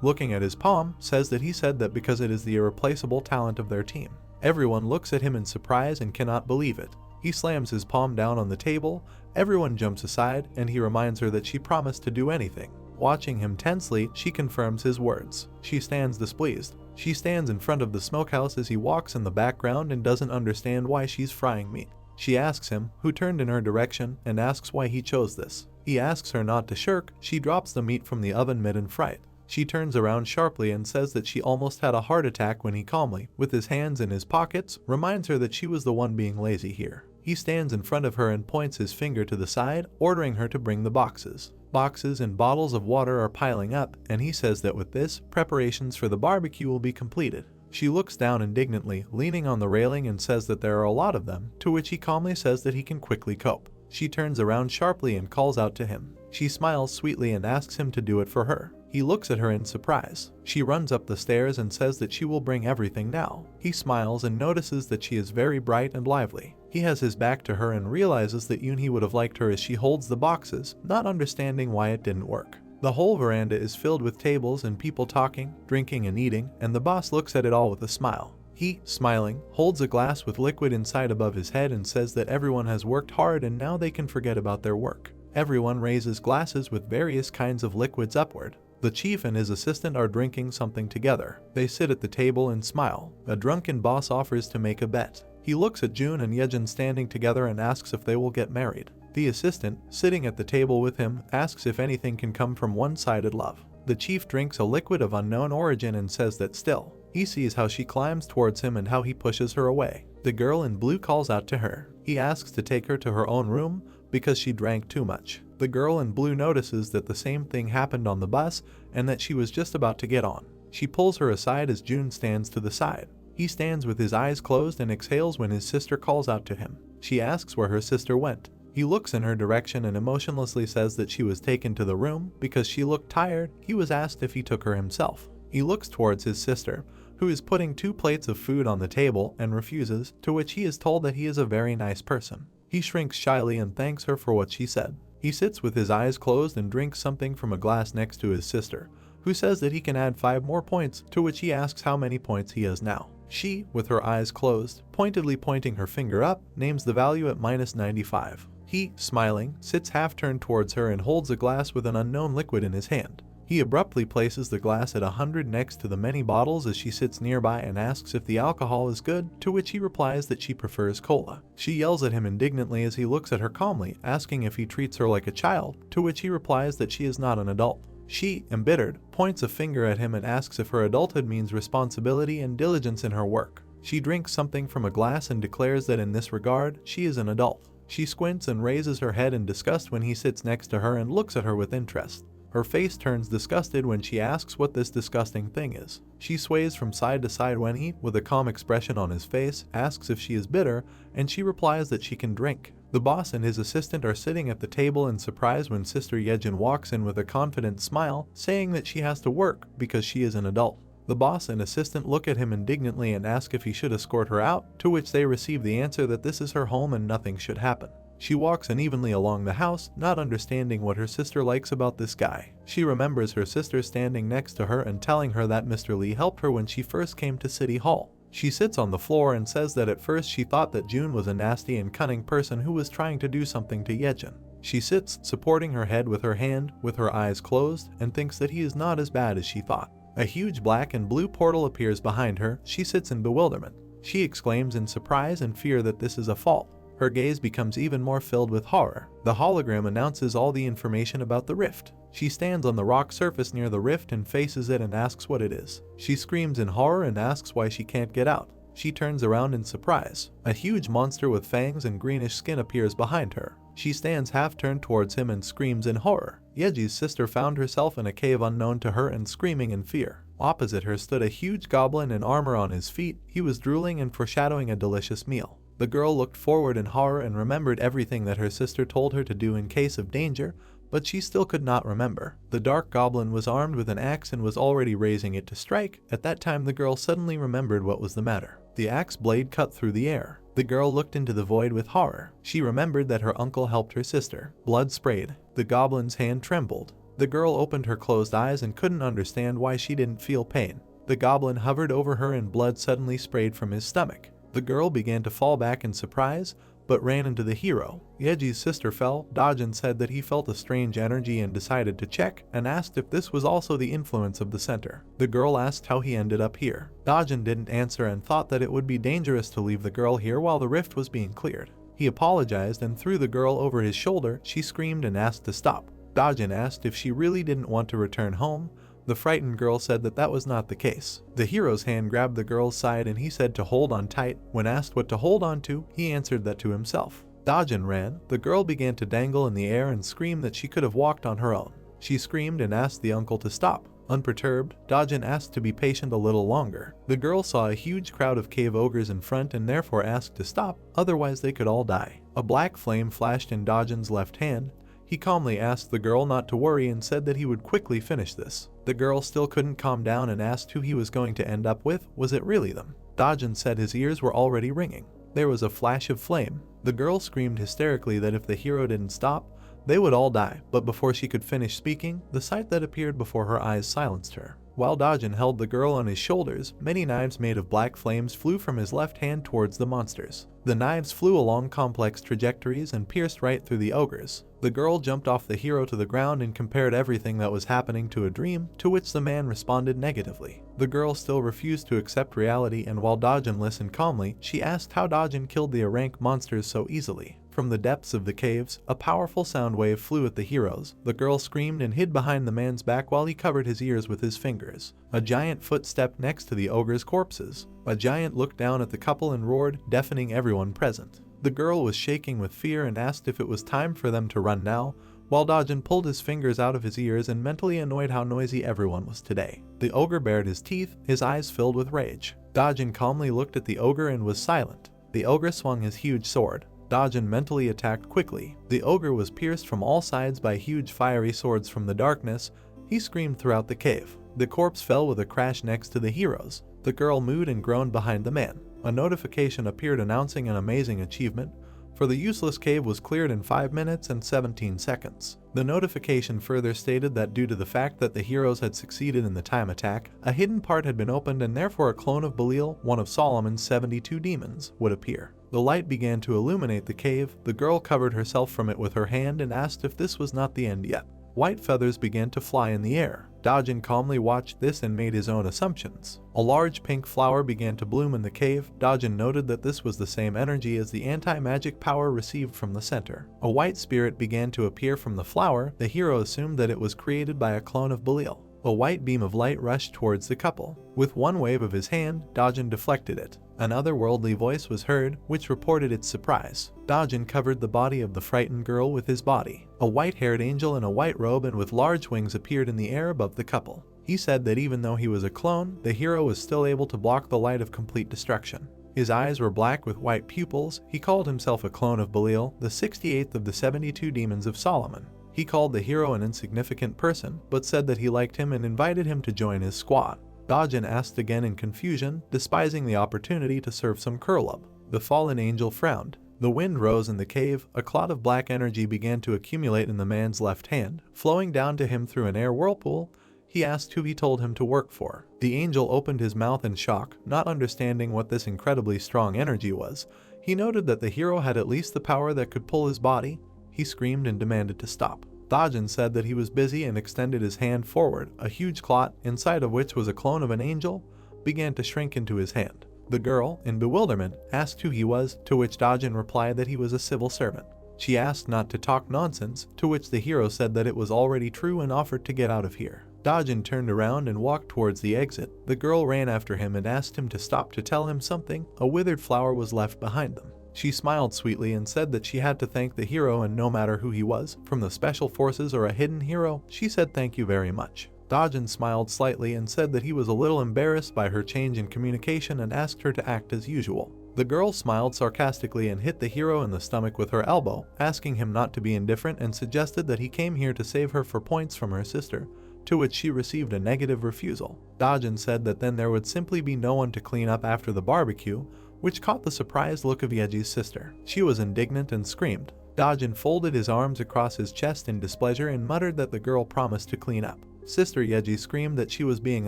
S1: looking at his palm, says that he said that because it is the irreplaceable talent of their team. Everyone looks at him in surprise and cannot believe it. He slams his palm down on the table. Everyone jumps aside, and he reminds her that she promised to do anything. Watching him tensely, she confirms his words. She stands displeased. She stands in front of the smokehouse as he walks in the background and doesn't understand why she's frying meat. She asks him, who turned in her direction, and asks why he chose this. He asks her not to shirk. She drops the meat from the oven mid in fright. She turns around sharply and says that she almost had a heart attack when he calmly, with his hands in his pockets, reminds her that she was the one being lazy here. He stands in front of her and points his finger to the side, ordering her to bring the boxes. Boxes and bottles of water are piling up, and he says that with this, preparations for the barbecue will be completed. She looks down indignantly, leaning on the railing, and says that there are a lot of them, to which he calmly says that he can quickly cope. She turns around sharply and calls out to him. She smiles sweetly and asks him to do it for her. He looks at her in surprise. She runs up the stairs and says that she will bring everything now. He smiles and notices that she is very bright and lively. He has his back to her and realizes that Yunhee would have liked her as she holds the boxes, not understanding why it didn't work. The whole veranda is filled with tables and people talking, drinking and eating, and the boss looks at it all with a smile. He, smiling, holds a glass with liquid inside above his head and says that everyone has worked hard and now they can forget about their work. Everyone raises glasses with various kinds of liquids upward. The chief and his assistant are drinking something together. They sit at the table and smile. A drunken boss offers to make a bet. He looks at Jun and Yejin standing together and asks if they will get married. The assistant, sitting at the table with him, asks if anything can come from one-sided love. The chief drinks a liquid of unknown origin and says that still. He sees how she climbs towards him and how he pushes her away. The girl in blue calls out to her. He asks to take her to her own room because she drank too much. The girl in blue notices that the same thing happened on the bus and that she was just about to get on. She pulls her aside as Jun stands to the side. He stands with his eyes closed and exhales when his sister calls out to him. She asks where her sister went. He looks in her direction and emotionlessly says that she was taken to the room because she looked tired. He was asked if he took her himself. He looks towards his sister, who is putting 2 plates of food on the table and refuses, to which he is told that he is a very nice person. He shrinks shyly and thanks her for what she said. He sits with his eyes closed and drinks something from a glass next to his sister, who says that he can add 5 more points, to which he asks how many points he has now. She, with her eyes closed, pointedly pointing her finger up, names the value at -95. He, smiling, sits half-turned towards her and holds a glass with an unknown liquid in his hand. He abruptly places the glass at 100 next to the many bottles as she sits nearby and asks if the alcohol is good, to which he replies that she prefers cola. She yells at him indignantly as he looks at her calmly, asking if he treats her like a child, to which he replies that she is not an adult. She, embittered, points a finger at him and asks if her adulthood means responsibility and diligence in her work. She drinks something from a glass and declares that in this regard, she is an adult. She squints and raises her head in disgust when he sits next to her and looks at her with interest. Her face turns disgusted when she asks what this disgusting thing is. She sways from side to side when he, with a calm expression on his face, asks if she is bitter, and she replies that she can drink. The boss and his assistant are sitting at the table in surprise when Sister Yejin walks in with a confident smile, saying that she has to work because she is an adult. The boss and assistant look at him indignantly and ask if he should escort her out, to which they receive the answer that this is her home and nothing should happen. She walks unevenly along the house, not understanding what her sister likes about this guy. She remembers her sister standing next to her and telling her that Mr. Lee helped her when she first came to City Hall. She sits on the floor and says that at first she thought that Jun was a nasty and cunning person who was trying to do something to Yejin. She sits, supporting her head with her hand, with her eyes closed, and thinks that he is not as bad as she thought. A huge black and blue portal appears behind her. She sits in bewilderment. She exclaims in surprise and fear that this is a fault. Her gaze becomes even more filled with horror. The hologram announces all the information about the rift. She stands on the rock surface near the rift and faces it and asks what it is. She screams in horror and asks why she can't get out. She turns around in surprise. A huge monster with fangs and greenish skin appears behind her. She stands half-turned towards him and screams in horror. Yeji's sister found herself in a cave unknown to her and screaming in fear. Opposite her stood a huge goblin in armor on his feet. He was drooling and foreshadowing a delicious meal. The girl looked forward in horror and remembered everything that her sister told her to do in case of danger, but she still could not remember. The dark goblin was armed with an axe and was already raising it to strike. At that time the girl suddenly remembered what was the matter. The axe blade cut through the air. The girl looked into the void with horror. She remembered that her uncle helped her sister. Blood sprayed. The goblin's hand trembled. The girl opened her closed eyes and couldn't understand why she didn't feel pain. The goblin hovered over her and blood suddenly sprayed from his stomach. The girl began to fall back in surprise, but ran into the hero. Yeji's sister fell. Dojun said that he felt a strange energy and decided to check, and asked if this was also the influence of the center. The girl asked how he ended up here. Dojun didn't answer and thought that it would be dangerous to leave the girl here while the rift was being cleared. He apologized and threw the girl over his shoulder. She screamed and asked to stop. Dojun asked if she really didn't want to return home, The frightened girl said that that was not the case. The hero's hand grabbed the girl's side and he said to hold on tight. When asked what to hold on to, he answered that to himself. Dojun ran. The girl began to dangle in the air and screamed that she could have walked on her own. She screamed and asked the uncle to stop. Unperturbed, Dojun asked to be patient a little longer. The girl saw a huge crowd of cave ogres in front and therefore asked to stop, otherwise they could all die. A black flame flashed in Dojun's left hand. He calmly asked the girl not to worry and said that he would quickly finish this. The girl still couldn't calm down and asked who he was going to end up with. Was it really them? Dojun said his ears were already ringing. There was a flash of flame. The girl screamed hysterically that if the hero didn't stop, they would all die, but before she could finish speaking, the sight that appeared before her eyes silenced her. While Dojun held the girl on his shoulders, many knives made of black flames flew from his left hand towards the monsters. The knives flew along complex trajectories and pierced right through the ogres. The girl jumped off the hero to the ground and compared everything that was happening to a dream, to which the man responded negatively. The girl still refused to accept reality, and while Dojun listened calmly, she asked how Dojun killed the rank monsters so easily. From the depths of the caves, a powerful sound wave flew at the heroes. The girl screamed and hid behind the man's back while he covered his ears with his fingers. A giant foot stepped next to the ogre's corpses. A giant looked down at the couple and roared, deafening everyone present. The girl was shaking with fear and asked if it was time for them to run now, while Dojun pulled his fingers out of his ears and mentally annoyed how noisy everyone was today. The ogre bared his teeth, his eyes filled with rage. Dojun calmly looked at the ogre and was silent. The ogre swung his huge sword. Dojun mentally attacked quickly. The ogre was pierced from all sides by huge fiery swords from the darkness. He screamed throughout the cave. The corpse fell with a crash next to the heroes. The girl mooed and groaned behind the man. A notification appeared announcing an amazing achievement, for the useless cave was cleared in 5 minutes and 17 seconds. The notification further stated that due to the fact that the heroes had succeeded in the time attack, a hidden part had been opened and therefore a clone of Bullied, one of Solomon's 72 demons, would appear. The light began to illuminate the cave. The girl covered herself from it with her hand and asked if this was not the end yet. White feathers began to fly in the air. Dojun calmly watched this and made his own assumptions. A large pink flower began to bloom in the cave. Dojun noted that this was the same energy as the anti-magic power received from the center. A white spirit began to appear from the flower. The hero assumed that it was created by a clone of Bullied. A white beam of light rushed towards the couple. With one wave of his hand, Dojun deflected it. An otherworldly voice was heard, which reported its surprise. Dojun covered the body of the frightened girl with his body. A white-haired angel in a white robe and with large wings appeared in the air above the couple. He said that even though he was a clone, the hero was still able to block the light of complete destruction. His eyes were black with white pupils. He called himself a clone of Bullied, the 68th of the 72 demons of Solomon. He called the hero an insignificant person, but said that he liked him and invited him to join his squad. Dojun asked again in confusion, despising the opportunity to serve some curl-up. The fallen angel frowned. The wind rose in the cave. A cloud of black energy began to accumulate in the man's left hand, flowing down to him through an air whirlpool. He asked who he told him to work for. The angel opened his mouth in shock, not understanding what this incredibly strong energy was. He noted that the hero had at least the power that could pull his body. He screamed and demanded to stop. Dojun said that he was busy and extended his hand forward. A huge clot, inside of which was a clone of an angel, began to shrink into his hand. The girl, in bewilderment, asked who he was, to which Dojun replied that he was a civil servant. She asked not to talk nonsense, to which the hero said that it was already true and offered to get out of here. Dojun turned around and walked towards the exit. The girl ran after him and asked him to stop to tell him something. A withered flower was left behind them. She smiled sweetly and said that she had to thank the hero, and no matter who he was, from the special forces or a hidden hero, she said thank you very much. Dojun smiled slightly and said that he was a little embarrassed by her change in communication and asked her to act as usual. The girl smiled sarcastically and hit the hero in the stomach with her elbow, asking him not to be indifferent, and suggested that he came here to save her for points from her sister, to which she received a negative refusal. Dojun said that then there would simply be no one to clean up after the barbecue, which caught the surprised look of Yeji's sister. She was indignant and screamed. Dojun folded his arms across his chest in displeasure and muttered that the girl promised to clean up. Sister Yeji screamed that she was being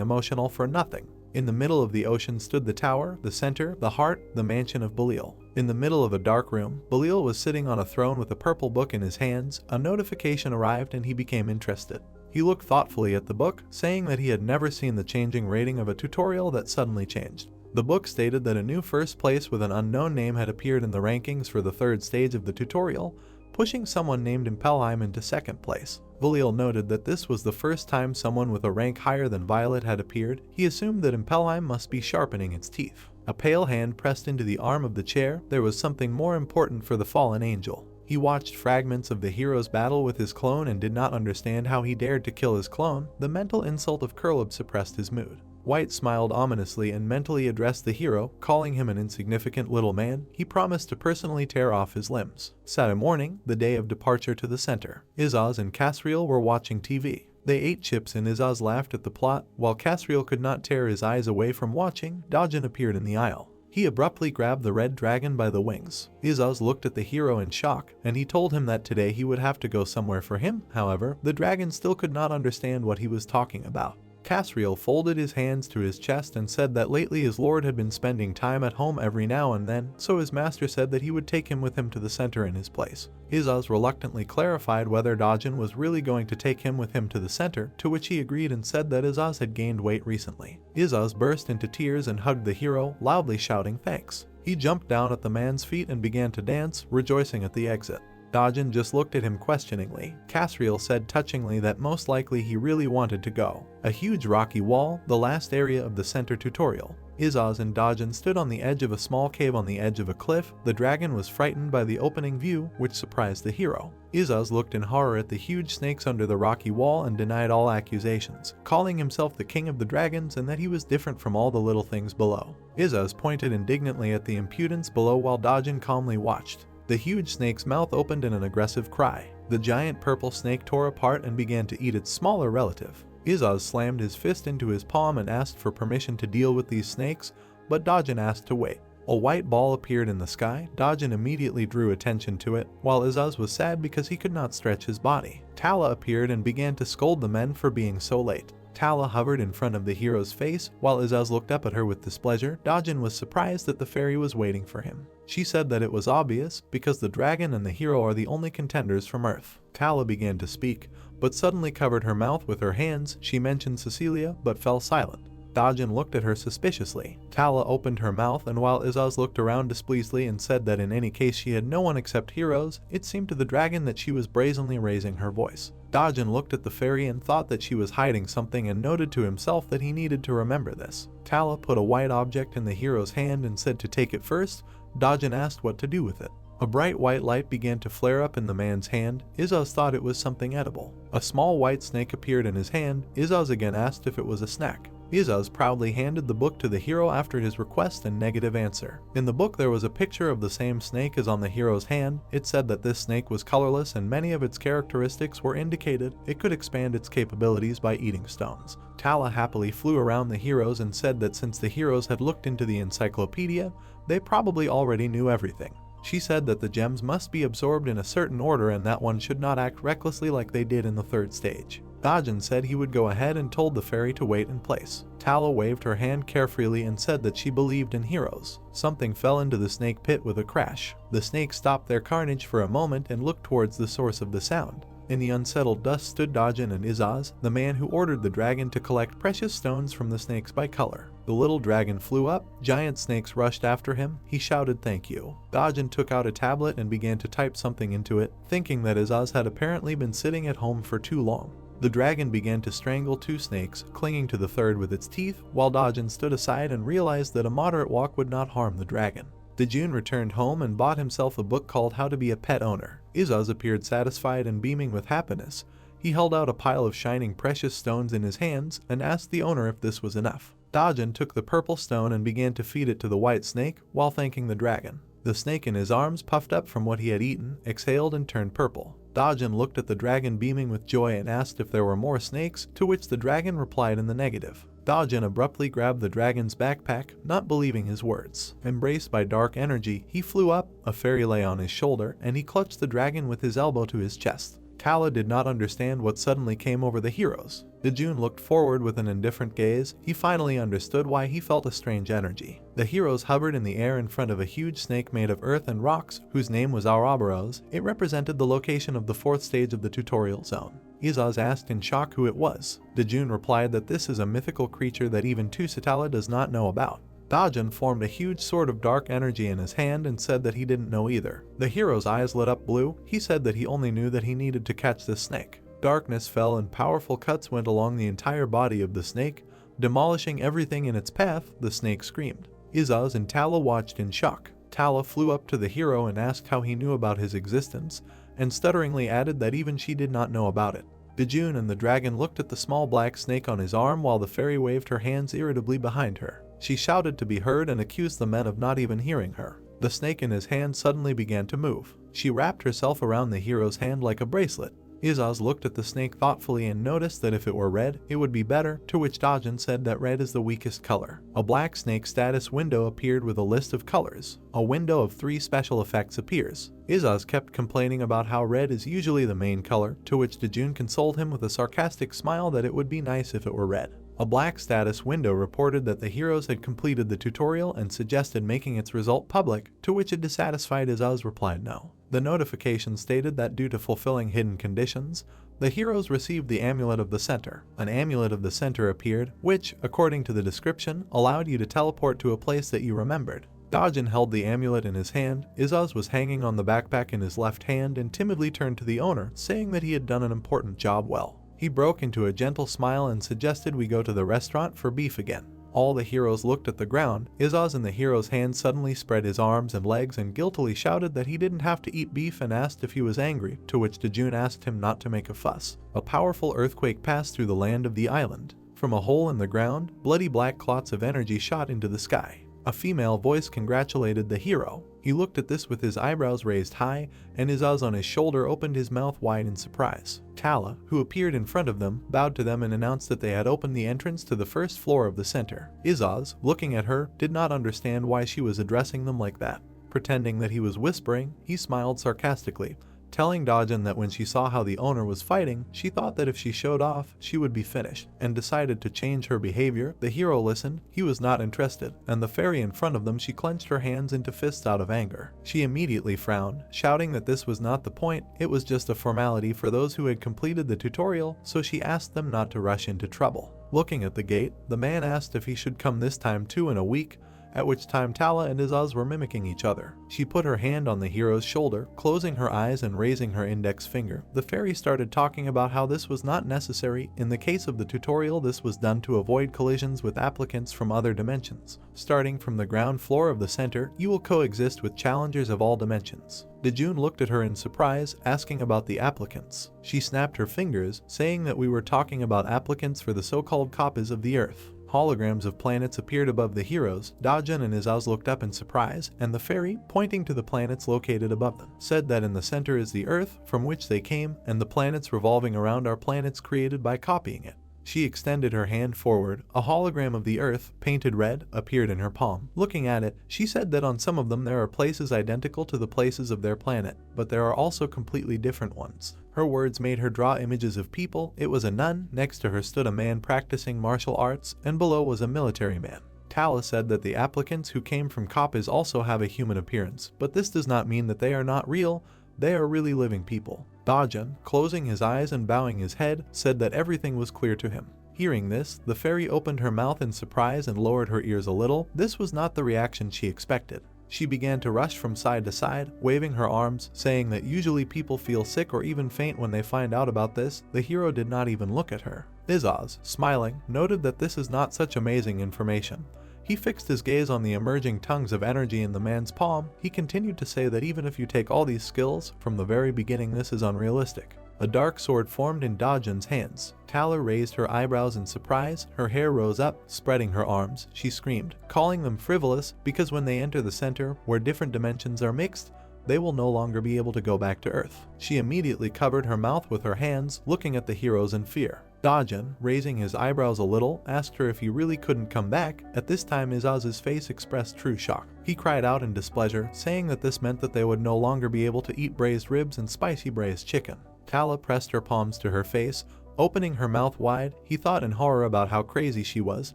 S1: emotional for nothing. In the middle of the ocean stood the tower, the center, the heart, the mansion of Bullied. In the middle of a dark room, Bullied was sitting on a throne with a purple book in his hands. A notification arrived and he became interested. He looked thoughtfully at the book, saying that he had never seen the changing rating of a tutorial that suddenly changed. The book stated that a new first place with an unknown name had appeared in the rankings for the third stage of the tutorial. pushing someone named Impelheim into second place. Vulil noted that this was the first time someone with a rank higher than Violet had appeared. He assumed that Impelheim must be sharpening its teeth. A pale hand pressed into the arm of the chair. There was something more important for the fallen angel. He watched fragments of the hero's battle with his clone and did not understand how he dared to kill his clone. The mental insult of Kurlub suppressed his mood. White smiled ominously and mentally addressed the hero, calling him an insignificant little man. He promised to personally tear off his limbs. Saturday morning, the day of departure to the center. Izaz and Casriel were watching TV. They ate chips and Izaz laughed at the plot. While Casriel could not tear his eyes away from watching, Dojun appeared in the aisle. He abruptly grabbed the red dragon by the wings. Izaz looked at the hero in shock, and he told him that today he would have to go somewhere for him. However, the dragon still could not understand what he was talking about. Casriel folded his hands to his chest and said that lately his lord had been spending time at home every now and then, so his master said that he would take him with him to the center in his place. Izaz reluctantly clarified whether Dojun was really going to take him with him to the center, to which he agreed and said that Izaz had gained weight recently. Izaz burst into tears and hugged the hero, loudly shouting thanks. He jumped down at the man's feet and began to dance, rejoicing at the exit. Dojun just looked at him questioningly. Casriel said touchingly that most likely he really wanted to go. A huge rocky wall, the last area of the center tutorial. Izaz and Dojun stood on the edge of a small cave on the edge of a cliff. The dragon was frightened by the opening view, which surprised the hero. Izaz looked in horror at the huge snakes under the rocky wall and denied all accusations, calling himself the king of the dragons and that he was different from all the little things below. Izaz pointed indignantly at the impudence below while Dojun calmly watched. The huge snake's mouth opened in an aggressive cry. The giant purple snake tore apart and began to eat its smaller relative. Izaz slammed his fist into his palm and asked for permission to deal with these snakes, but Dojun asked to wait. A white ball appeared in the sky. Dojun immediately drew attention to it, while Izaz was sad because he could not stretch his body. Tala appeared and began to scold the men for being so late. Tala hovered in front of the hero's face, while Izaz looked up at her with displeasure. Dojun was surprised that the fairy was waiting for him. She said that it was obvious, because the dragon and the hero are the only contenders from Earth. Tala began to speak, but suddenly covered her mouth with her hands. She mentioned Cecilia, but fell silent. Dojun looked at her suspiciously. Tala opened her mouth, and while Izaz looked around displeasedly and said that in any case she had no one except heroes, it seemed to the dragon that she was brazenly raising her voice. Dojun looked at the fairy and thought that she was hiding something and noted to himself that he needed to remember this. Tala put a white object in the hero's hand and said to take it first. Dojun asked what to do with it. A bright white light began to flare up in the man's hand. Izaz thought it was something edible. A small white snake appeared in his hand. Izaz again asked if it was a snack. Izaz proudly handed the book to the hero after his request and negative answer. In the book there was a picture of the same snake as on the hero's hand. It said that this snake was colorless and many of its characteristics were indicated. It could expand its capabilities by eating stones. Tala happily flew around the heroes and said that since the heroes had looked into the encyclopedia, they probably already knew everything. She said that the gems must be absorbed in a certain order and that one should not act recklessly like they did in the third stage. Dojun said he would go ahead and told the fairy to wait in place. Tala waved her hand carefreely and said that she believed in heroes. Something fell into the snake pit with a crash. The snakes stopped their carnage for a moment and looked towards the source of the sound. In the unsettled dust stood Dojun and Izaz, the man who ordered the dragon to collect precious stones from the snakes by color. The little dragon flew up. Giant snakes rushed after him. He shouted thank you. Dojun took out a tablet and began to type something into it, thinking that Izaz had apparently been sitting at home for too long. The dragon began to strangle two snakes, clinging to the third with its teeth, while Dojun stood aside and realized that a moderate walk would not harm the dragon. Dojun returned home and bought himself a book called How to Be a Pet Owner. Izaz appeared satisfied and beaming with happiness. He held out a pile of shining precious stones in his hands and asked the owner if this was enough. Dojun took the purple stone and began to feed it to the white snake while thanking the dragon. The snake in his arms puffed up from what he had eaten, exhaled and turned purple. Dojun looked at the dragon beaming with joy and asked if there were more snakes, to which the dragon replied in the negative. Dojun abruptly grabbed the dragon's backpack, not believing his words. Embraced by dark energy, he flew up, a fairy lay on his shoulder, and he clutched the dragon with his elbow to his chest. Tala did not understand what suddenly came over the heroes. Dojun looked forward with an indifferent gaze. He finally understood why he felt a strange energy. The heroes hovered in the air in front of a huge snake made of earth and rocks, whose name was Ouroboros. It represented the location of the fourth stage of the tutorial zone. Izaz asked in shock who it was. Dojun replied that this is a mythical creature that even Tusitala does not know about. Dojun formed a huge sword of dark energy in his hand and said that he didn't know either. The hero's eyes lit up blue. He said that he only knew that he needed to catch this snake. Darkness fell and powerful cuts went along the entire body of the snake, demolishing everything in its path. The snake screamed. Izaz and Tala watched in shock. Tala flew up to the hero and asked how he knew about his existence, and stutteringly added that even she did not know about it. Dojun and the dragon looked at the small black snake on his arm while the fairy waved her hands irritably behind her. She shouted to be heard and accused the men of not even hearing her. The snake in his hand suddenly began to move. She wrapped herself around the hero's hand like a bracelet. Izaz looked at the snake thoughtfully and noticed that if it were red, it would be better, to which Dojun said that red is the weakest color. A black snake status window appeared with a list of colors. A window of 3 special effects appears. Izaz kept complaining about how red is usually the main color, to which Dojun consoled him with a sarcastic smile that it would be nice if it were red. A black status window reported that the heroes had completed the tutorial and suggested making its result public, to which a dissatisfied Izaz replied no. The notification stated that due to fulfilling hidden conditions, the heroes received the Amulet of the Center. An Amulet of the Center appeared, which, according to the description, allowed you to teleport to a place that you remembered. Dojun held the amulet in his hand. Izaz was hanging on the backpack in his left hand and timidly turned to the owner, saying that he had done an important job well. He broke into a gentle smile and suggested we go to the restaurant for beef again. All the heroes looked at the ground. Izaz in the hero's hand suddenly spread his arms and legs and guiltily shouted that he didn't have to eat beef and asked if he was angry, to which Dojun asked him not to make a fuss. A powerful earthquake passed through the land of the island. From a hole in the ground, bloody black clots of energy shot into the sky. A female voice congratulated the hero. He looked at this with his eyebrows raised high, and Izaz on his shoulder opened his mouth wide in surprise. Tala, who appeared in front of them, bowed to them and announced that they had opened the entrance to the first floor of the center. Izaz, looking at her, did not understand why she was addressing them like that. Pretending that he was whispering, he smiled sarcastically, telling Dojun that when she saw how the owner was fighting, she thought that if she showed off, she would be finished, and decided to change her behavior. The hero listened. He was not interested, and the fairy in front of them, she clenched her hands into fists out of anger. She immediately frowned, shouting that this was not the point, it was just a formality for those who had completed the tutorial, so she asked them not to rush into trouble. Looking at the gate, the man asked if he should come this time too in a week, at which time Tala and Izaz were mimicking each other. She put her hand on the hero's shoulder, closing her eyes and raising her index finger. The fairy started talking about how this was not necessary. In the case of the tutorial, this was done to avoid collisions with applicants from other dimensions. Starting from the ground floor of the center, you will coexist with challengers of all dimensions. Dojun looked at her in surprise, asking about the applicants. She snapped her fingers, saying that we were talking about applicants for the so-called copies of the Earth. Holograms of planets appeared above the heroes. Dojun and Izaz looked up in surprise, and the fairy, pointing to the planets located above them, said that in the center is the Earth, from which they came, and the planets revolving around are planets created by copying it. She extended her hand forward. A hologram of the Earth, painted red, appeared in her palm. Looking at it, she said that on some of them there are places identical to the places of their planet, but there are also completely different ones. Her words made her draw images of people. It was a nun, next to her stood a man practicing martial arts, and below was a military man. Tala said that the applicants who came from copies also have a human appearance, but this does not mean that they are not real. They are really living people. Dojun, closing his eyes and bowing his head, said that everything was clear to him. Hearing this, the fairy opened her mouth in surprise and lowered her ears a little. This was not the reaction she expected. She began to rush from side to side, waving her arms, saying that usually people feel sick or even faint when they find out about this. The hero did not even look at her. Izaz, smiling, noted that this is not such amazing information. He fixed his gaze on the emerging tongues of energy in the man's palm. He continued to say that even if you take all these skills, from the very beginning this is unrealistic. A dark sword formed in Dojun's hands. Tala raised her eyebrows in surprise. Her hair rose up, spreading her arms. She screamed, calling them frivolous, because when they enter the center, where different dimensions are mixed, they will no longer be able to go back to Earth. She immediately covered her mouth with her hands, looking at the heroes in fear. Dojun, raising his eyebrows a little, asked her if he really couldn't come back. At this time Izaz's face expressed true shock. He cried out in displeasure, saying that this meant that they would no longer be able to eat braised ribs and spicy braised chicken. Tala pressed her palms to her face, opening her mouth wide. He thought in horror about how crazy she was,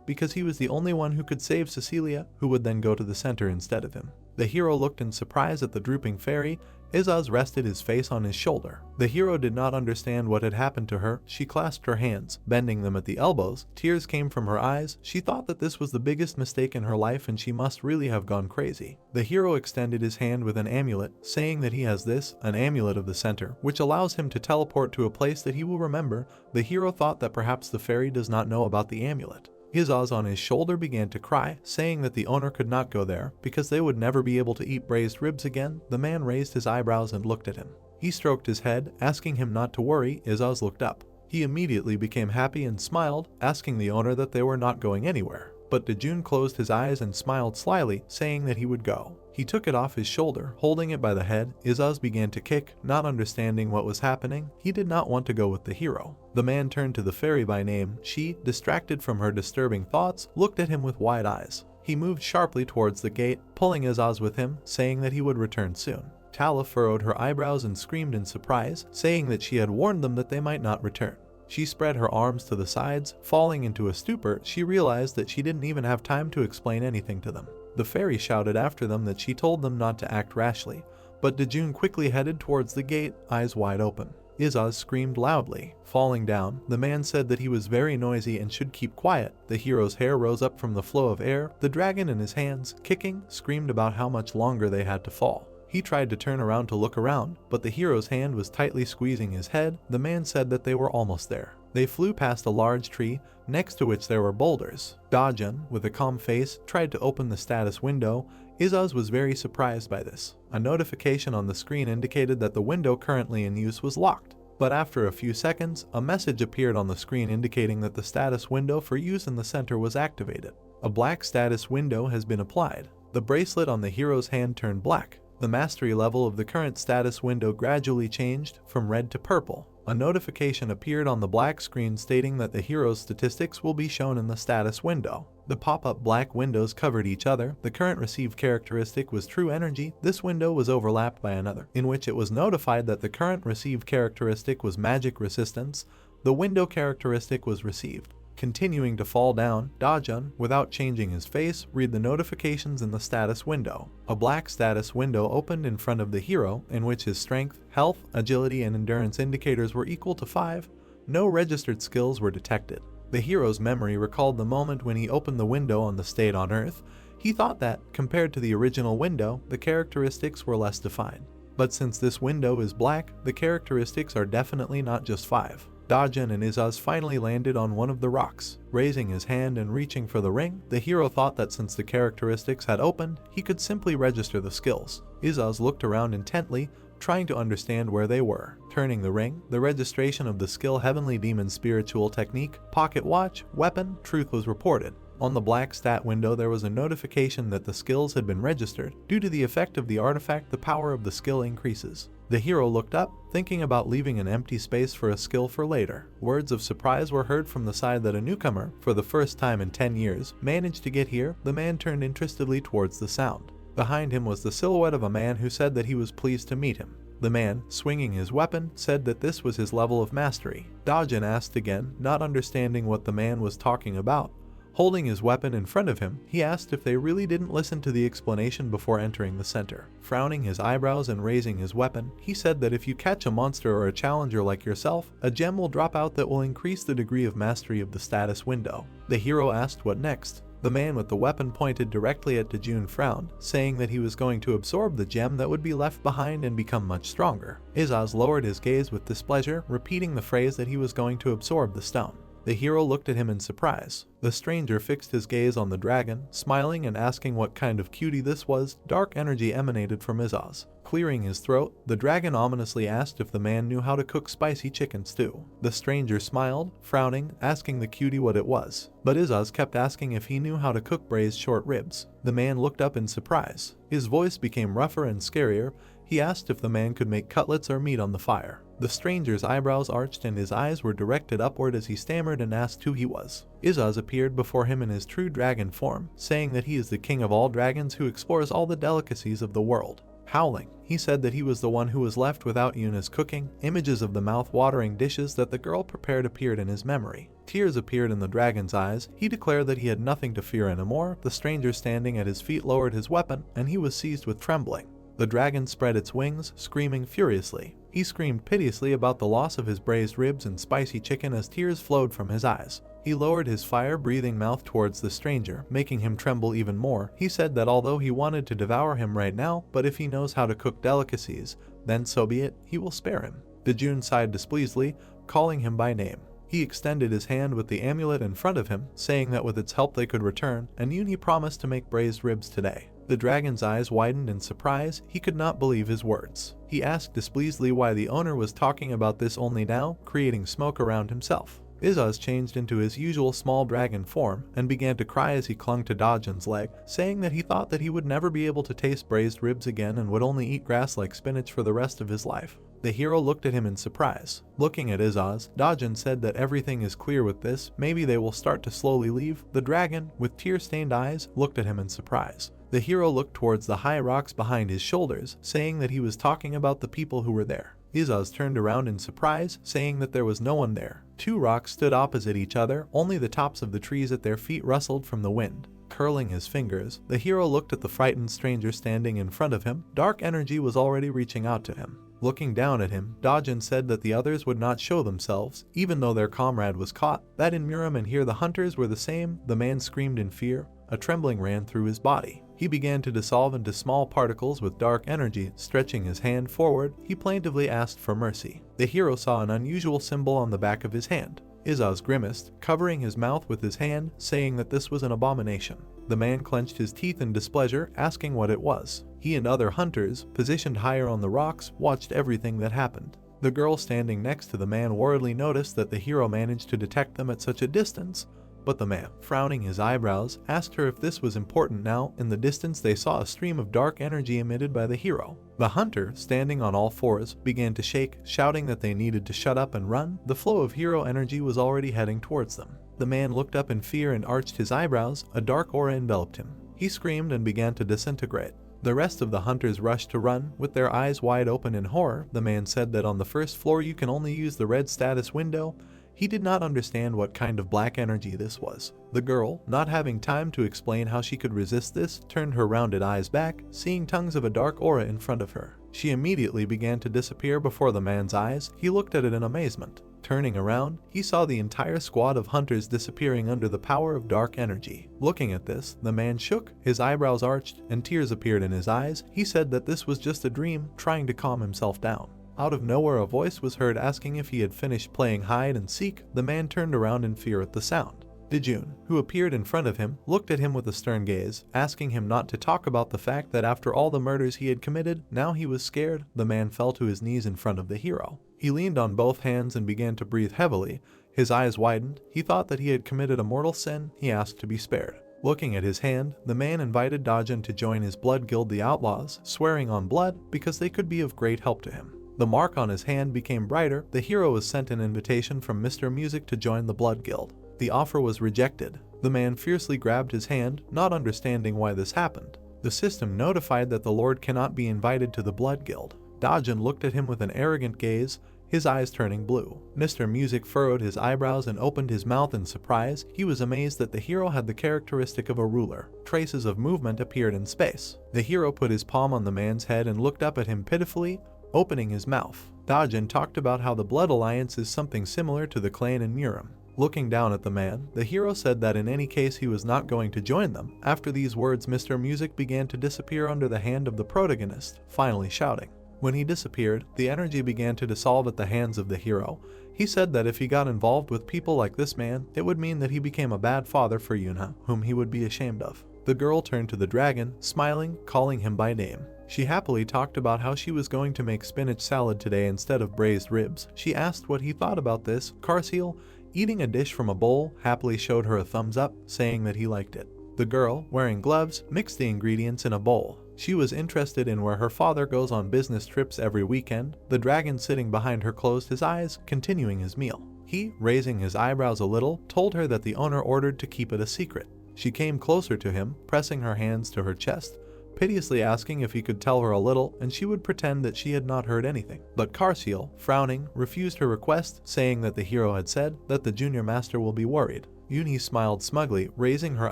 S1: because he was the only one who could save Cecilia, who would then go to the center instead of him. The hero looked in surprise at the drooping fairy. Izaz rested his face on his shoulder. The hero did not understand what had happened to her. She clasped her hands, bending them at the elbows. Tears came from her eyes. She thought that this was the biggest mistake in her life and she must really have gone crazy. The hero extended his hand with an amulet, saying that he has this, an amulet of the center, which allows him to teleport to a place that he will remember. The hero thought that perhaps the fairy does not know about the amulet. Izaz on his shoulder began to cry, saying that the owner could not go there because they would never be able to eat braised ribs again. The man raised his eyebrows and looked at him. He stroked his head, asking him not to worry. Izaz looked up. He immediately became happy and smiled, asking the owner that they were not going anywhere. But Dojun closed his eyes and smiled slyly, saying that he would go. He took it off his shoulder, holding it by the head. Izaz began to kick, not understanding what was happening. He did not want to go with the hero. The man turned to the fairy by name. She, distracted from her disturbing thoughts, looked at him with wide eyes. He moved sharply towards the gate, pulling Izaz with him, saying that he would return soon. Tala furrowed her eyebrows and screamed in surprise, saying that she had warned them that they might not return. She spread her arms to the sides, falling into a stupor. She realized that she didn't even have time to explain anything to them. The fairy shouted after them that she told them not to act rashly, but Dojun quickly headed towards the gate, eyes wide open. Izaz screamed loudly. Falling down, the man said that he was very noisy and should keep quiet. The hero's hair rose up from the flow of air. The dragon in his hands, kicking, screamed about how much longer they had to fall. He tried to turn around to look around, but the hero's hand was tightly squeezing his head. The man said that they were almost there. They flew past a large tree, next to which there were boulders. Dojun, with a calm face, tried to open the status window. Izaz was very surprised by this. A notification on the screen indicated that the window currently in use was locked. But after a few seconds, a message appeared on the screen indicating that the status window for use in the center was activated. A black status window has been applied. The bracelet on the hero's hand turned black. The mastery level of the current status window gradually changed from red to purple. A notification appeared on the black screen stating that the hero's statistics will be shown in the status window. The pop-up black windows covered each other. The current received characteristic was true energy. This window was overlapped by another, in which it was notified that the current received characteristic was magic resistance. The window characteristic was received. Continuing to fall down, Dojun, without changing his face, read the notifications in the status window. A black status window opened in front of the hero, in which his strength, health, agility, and endurance indicators were equal to 5. No registered skills were detected. The hero's memory recalled the moment when he opened the window on the state on Earth. He thought that, compared to the original window, the characteristics were less defined. But since this window is black, the characteristics are definitely not just 5. Dojun and Izaz finally landed on one of the rocks. Raising his hand and reaching for the ring, the hero thought that since the characteristics had opened, he could simply register the skills. Izaz looked around intently, trying to understand where they were. Turning the ring, the registration of the skill Heavenly Demon Spiritual Technique, Pocket Watch, Weapon, Truth was reported. On the black stat window there was a notification that the skills had been registered. Due to the effect of the artifact, the power of the skill increases. The hero looked up, thinking about leaving an empty space for a skill for later. Words of surprise were heard from the side that a newcomer, for the first time in 10 years, managed to get here. The man turned interestedly towards the sound. Behind him was the silhouette of a man who said that he was pleased to meet him. The man, swinging his weapon, said that this was his level of mastery. Dojun asked again, not understanding what the man was talking about. Holding his weapon in front of him, he asked if they really didn't listen to the explanation before entering the center. Frowning his eyebrows and raising his weapon, he said that if you catch a monster or a challenger like yourself, a gem will drop out that will increase the degree of mastery of the status window. The hero asked what next. The man with the weapon pointed directly at Dojun frowned, saying that he was going to absorb the gem that would be left behind and become much stronger. Izaz lowered his gaze with displeasure, repeating the phrase that he was going to absorb the stone. The hero looked at him in surprise. The stranger fixed his gaze on the dragon, smiling and asking what kind of cutie this was. Dark energy emanated from Izaz. Clearing his throat, the dragon ominously asked if the man knew how to cook spicy chicken stew. The stranger smiled, frowning, asking the cutie what it was. But Izaz kept asking if he knew how to cook braised short ribs. The man looked up in surprise. His voice became rougher and scarier. He asked if the man could make cutlets or meat on the fire. The stranger's eyebrows arched and his eyes were directed upward as he stammered and asked who he was. Izaz appeared before him in his true dragon form, saying that he is the king of all dragons who explores all the delicacies of the world. Howling, he said that he was the one who was left without Yunhee's cooking. Images of the mouth-watering dishes that the girl prepared appeared in his memory. Tears appeared in the dragon's eyes. He declared that he had nothing to fear anymore. The stranger standing at his feet lowered his weapon, and he was seized with trembling. The dragon spread its wings, screaming furiously. He screamed piteously about the loss of his braised ribs and spicy chicken as tears flowed from his eyes. He lowered his fire-breathing mouth towards the stranger, making him tremble even more. He said that although he wanted to devour him right now, but if he knows how to cook delicacies, then so be it, he will spare him. Dojun sighed displeasedly, calling him by name. He extended his hand with the amulet in front of him, saying that with its help they could return, and Yunhee promised to make braised ribs today. The dragon's eyes widened in surprise. He could not believe his words. He asked displeasedly why the owner was talking about this only now, creating smoke around himself. Izaz changed into his usual small dragon form and began to cry as he clung to Dojun's leg, saying that he thought that he would never be able to taste braised ribs again and would only eat grass like spinach for the rest of his life. The hero looked at him in surprise. Looking at Izaz, Dojun said that everything is clear with this, maybe they will start to slowly leave. The dragon, with tear-stained eyes, looked at him in surprise. The hero looked towards the high rocks behind his shoulders, saying that he was talking about the people who were there. Izaz turned around in surprise, saying that there was no one there. Two rocks stood opposite each other, only the tops of the trees at their feet rustled from the wind. Curling his fingers, the hero looked at the frightened stranger standing in front of him. Dark energy was already reaching out to him. Looking down at him, Dojun said that the others would not show themselves, even though their comrade was caught. That in Miram and here the hunters were the same. The man screamed in fear. A trembling ran through his body. He began to dissolve into small particles with dark energy. Stretching his hand forward, he plaintively asked for mercy. The hero saw an unusual symbol on the back of his hand. Izaz grimaced, covering his mouth with his hand, saying that this was an abomination. The man clenched his teeth in displeasure, asking what it was. He and other hunters, positioned higher on the rocks, watched everything that happened. The girl standing next to the man worriedly noticed that the hero managed to detect them at such a distance, but the man, frowning his eyebrows, asked her if this was important now. In the distance they saw a stream of dark energy emitted by the hero. The hunter, standing on all fours, began to shake, shouting that they needed to shut up and run. The flow of hero energy was already heading towards them. The man looked up in fear and arched his eyebrows. A dark aura enveloped him. He screamed and began to disintegrate. The rest of the hunters rushed to run, with their eyes wide open in horror. The man said that on the first floor you can only use the red status window. He did not understand what kind of black energy this was. The girl, not having time to explain how she could resist this, turned her rounded eyes back, seeing tongues of a dark aura in front of her. She immediately began to disappear before the man's eyes. He looked at it in amazement. Turning around, he saw the entire squad of hunters disappearing under the power of dark energy. Looking at this, the man shook, his eyebrows arched, and tears appeared in his eyes. He said that this was just a dream, trying to calm himself down. Out of nowhere a voice was heard asking if he had finished playing hide and seek. The man turned around in fear at the sound. Dojun, who appeared in front of him, looked at him with a stern gaze, asking him not to talk about the fact that after all the murders he had committed, now he was scared. The man fell to his knees in front of the hero. He leaned on both hands and began to breathe heavily. His eyes widened. He thought that he had committed a mortal sin. He asked to be spared. Looking at his hand, the man invited Dojun to join his blood guild, the Outlaws, swearing on blood because they could be of great help to him. The mark on his hand became brighter. The hero was sent an invitation from Mr. Music to join the Blood Guild. The offer was rejected. The man fiercely grabbed his hand, not understanding why this happened. The system notified that the Lord cannot be invited to the Blood Guild. Dojun looked at him with an arrogant gaze, his eyes turning blue. Mr. Music furrowed his eyebrows and opened his mouth in surprise. He was amazed that the hero had the characteristic of a ruler. Traces of movement appeared in space. The hero put his palm on the man's head and looked up at him pitifully, opening his mouth. Dojun talked about how the Blood Alliance is something similar to the clan in Miram. Looking down at the man, the hero said that in any case he was not going to join them. After these words, Mr. Music began to disappear under the hand of the protagonist, finally shouting. When he disappeared, the energy began to dissolve at the hands of the hero. He said that if he got involved with people like this man, it would mean that he became a bad father for Yunhee, whom he would be ashamed of. The girl turned to the dragon, smiling, calling him by name. She happily talked about how she was going to make spinach salad today instead of braised ribs. She asked what he thought about this. Carseal, eating a dish from a bowl, happily showed her a thumbs up, saying that he liked it. The girl, wearing gloves, mixed the ingredients in a bowl. She was interested in where her father goes on business trips every weekend. The dragon sitting behind her closed his eyes, continuing his meal. He, raising his eyebrows a little, told her that the owner ordered to keep it a secret. She came closer to him, pressing her hands to her chest, piteously asking if he could tell her a little, and she would pretend that she had not heard anything. But Carseal, frowning, refused her request, saying that the hero had said that the junior master will be worried. Yunhee smiled smugly, raising her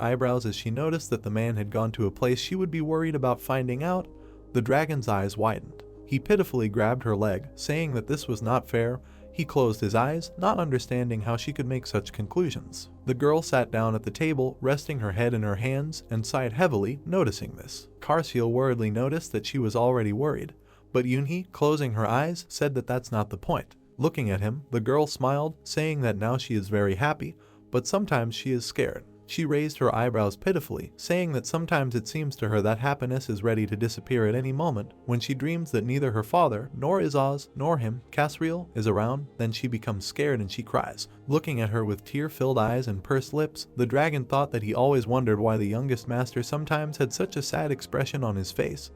S1: eyebrows as she noticed that the man had gone to a place she would be worried about finding out. The dragon's eyes widened. He pitifully grabbed her leg, saying that this was not fair. He closed his eyes, not understanding how she could make such conclusions. The girl sat down at the table, resting her head in her hands, and sighed heavily, noticing this. Karsil worriedly noticed that she was already worried, but Yunhee, closing her eyes, said that that's not the point. Looking at him, the girl smiled, saying that now she is very happy, but sometimes she is scared. She raised her eyebrows pitifully, saying that sometimes it seems to her that happiness is ready to disappear at any moment. When she dreams that neither her father, nor Izaz, nor him, Kasriel, is around, then she becomes scared and she cries. Looking at her with tear-filled eyes and pursed lips, the dragon thought that he always wondered why the youngest master sometimes had such a sad expression on his face.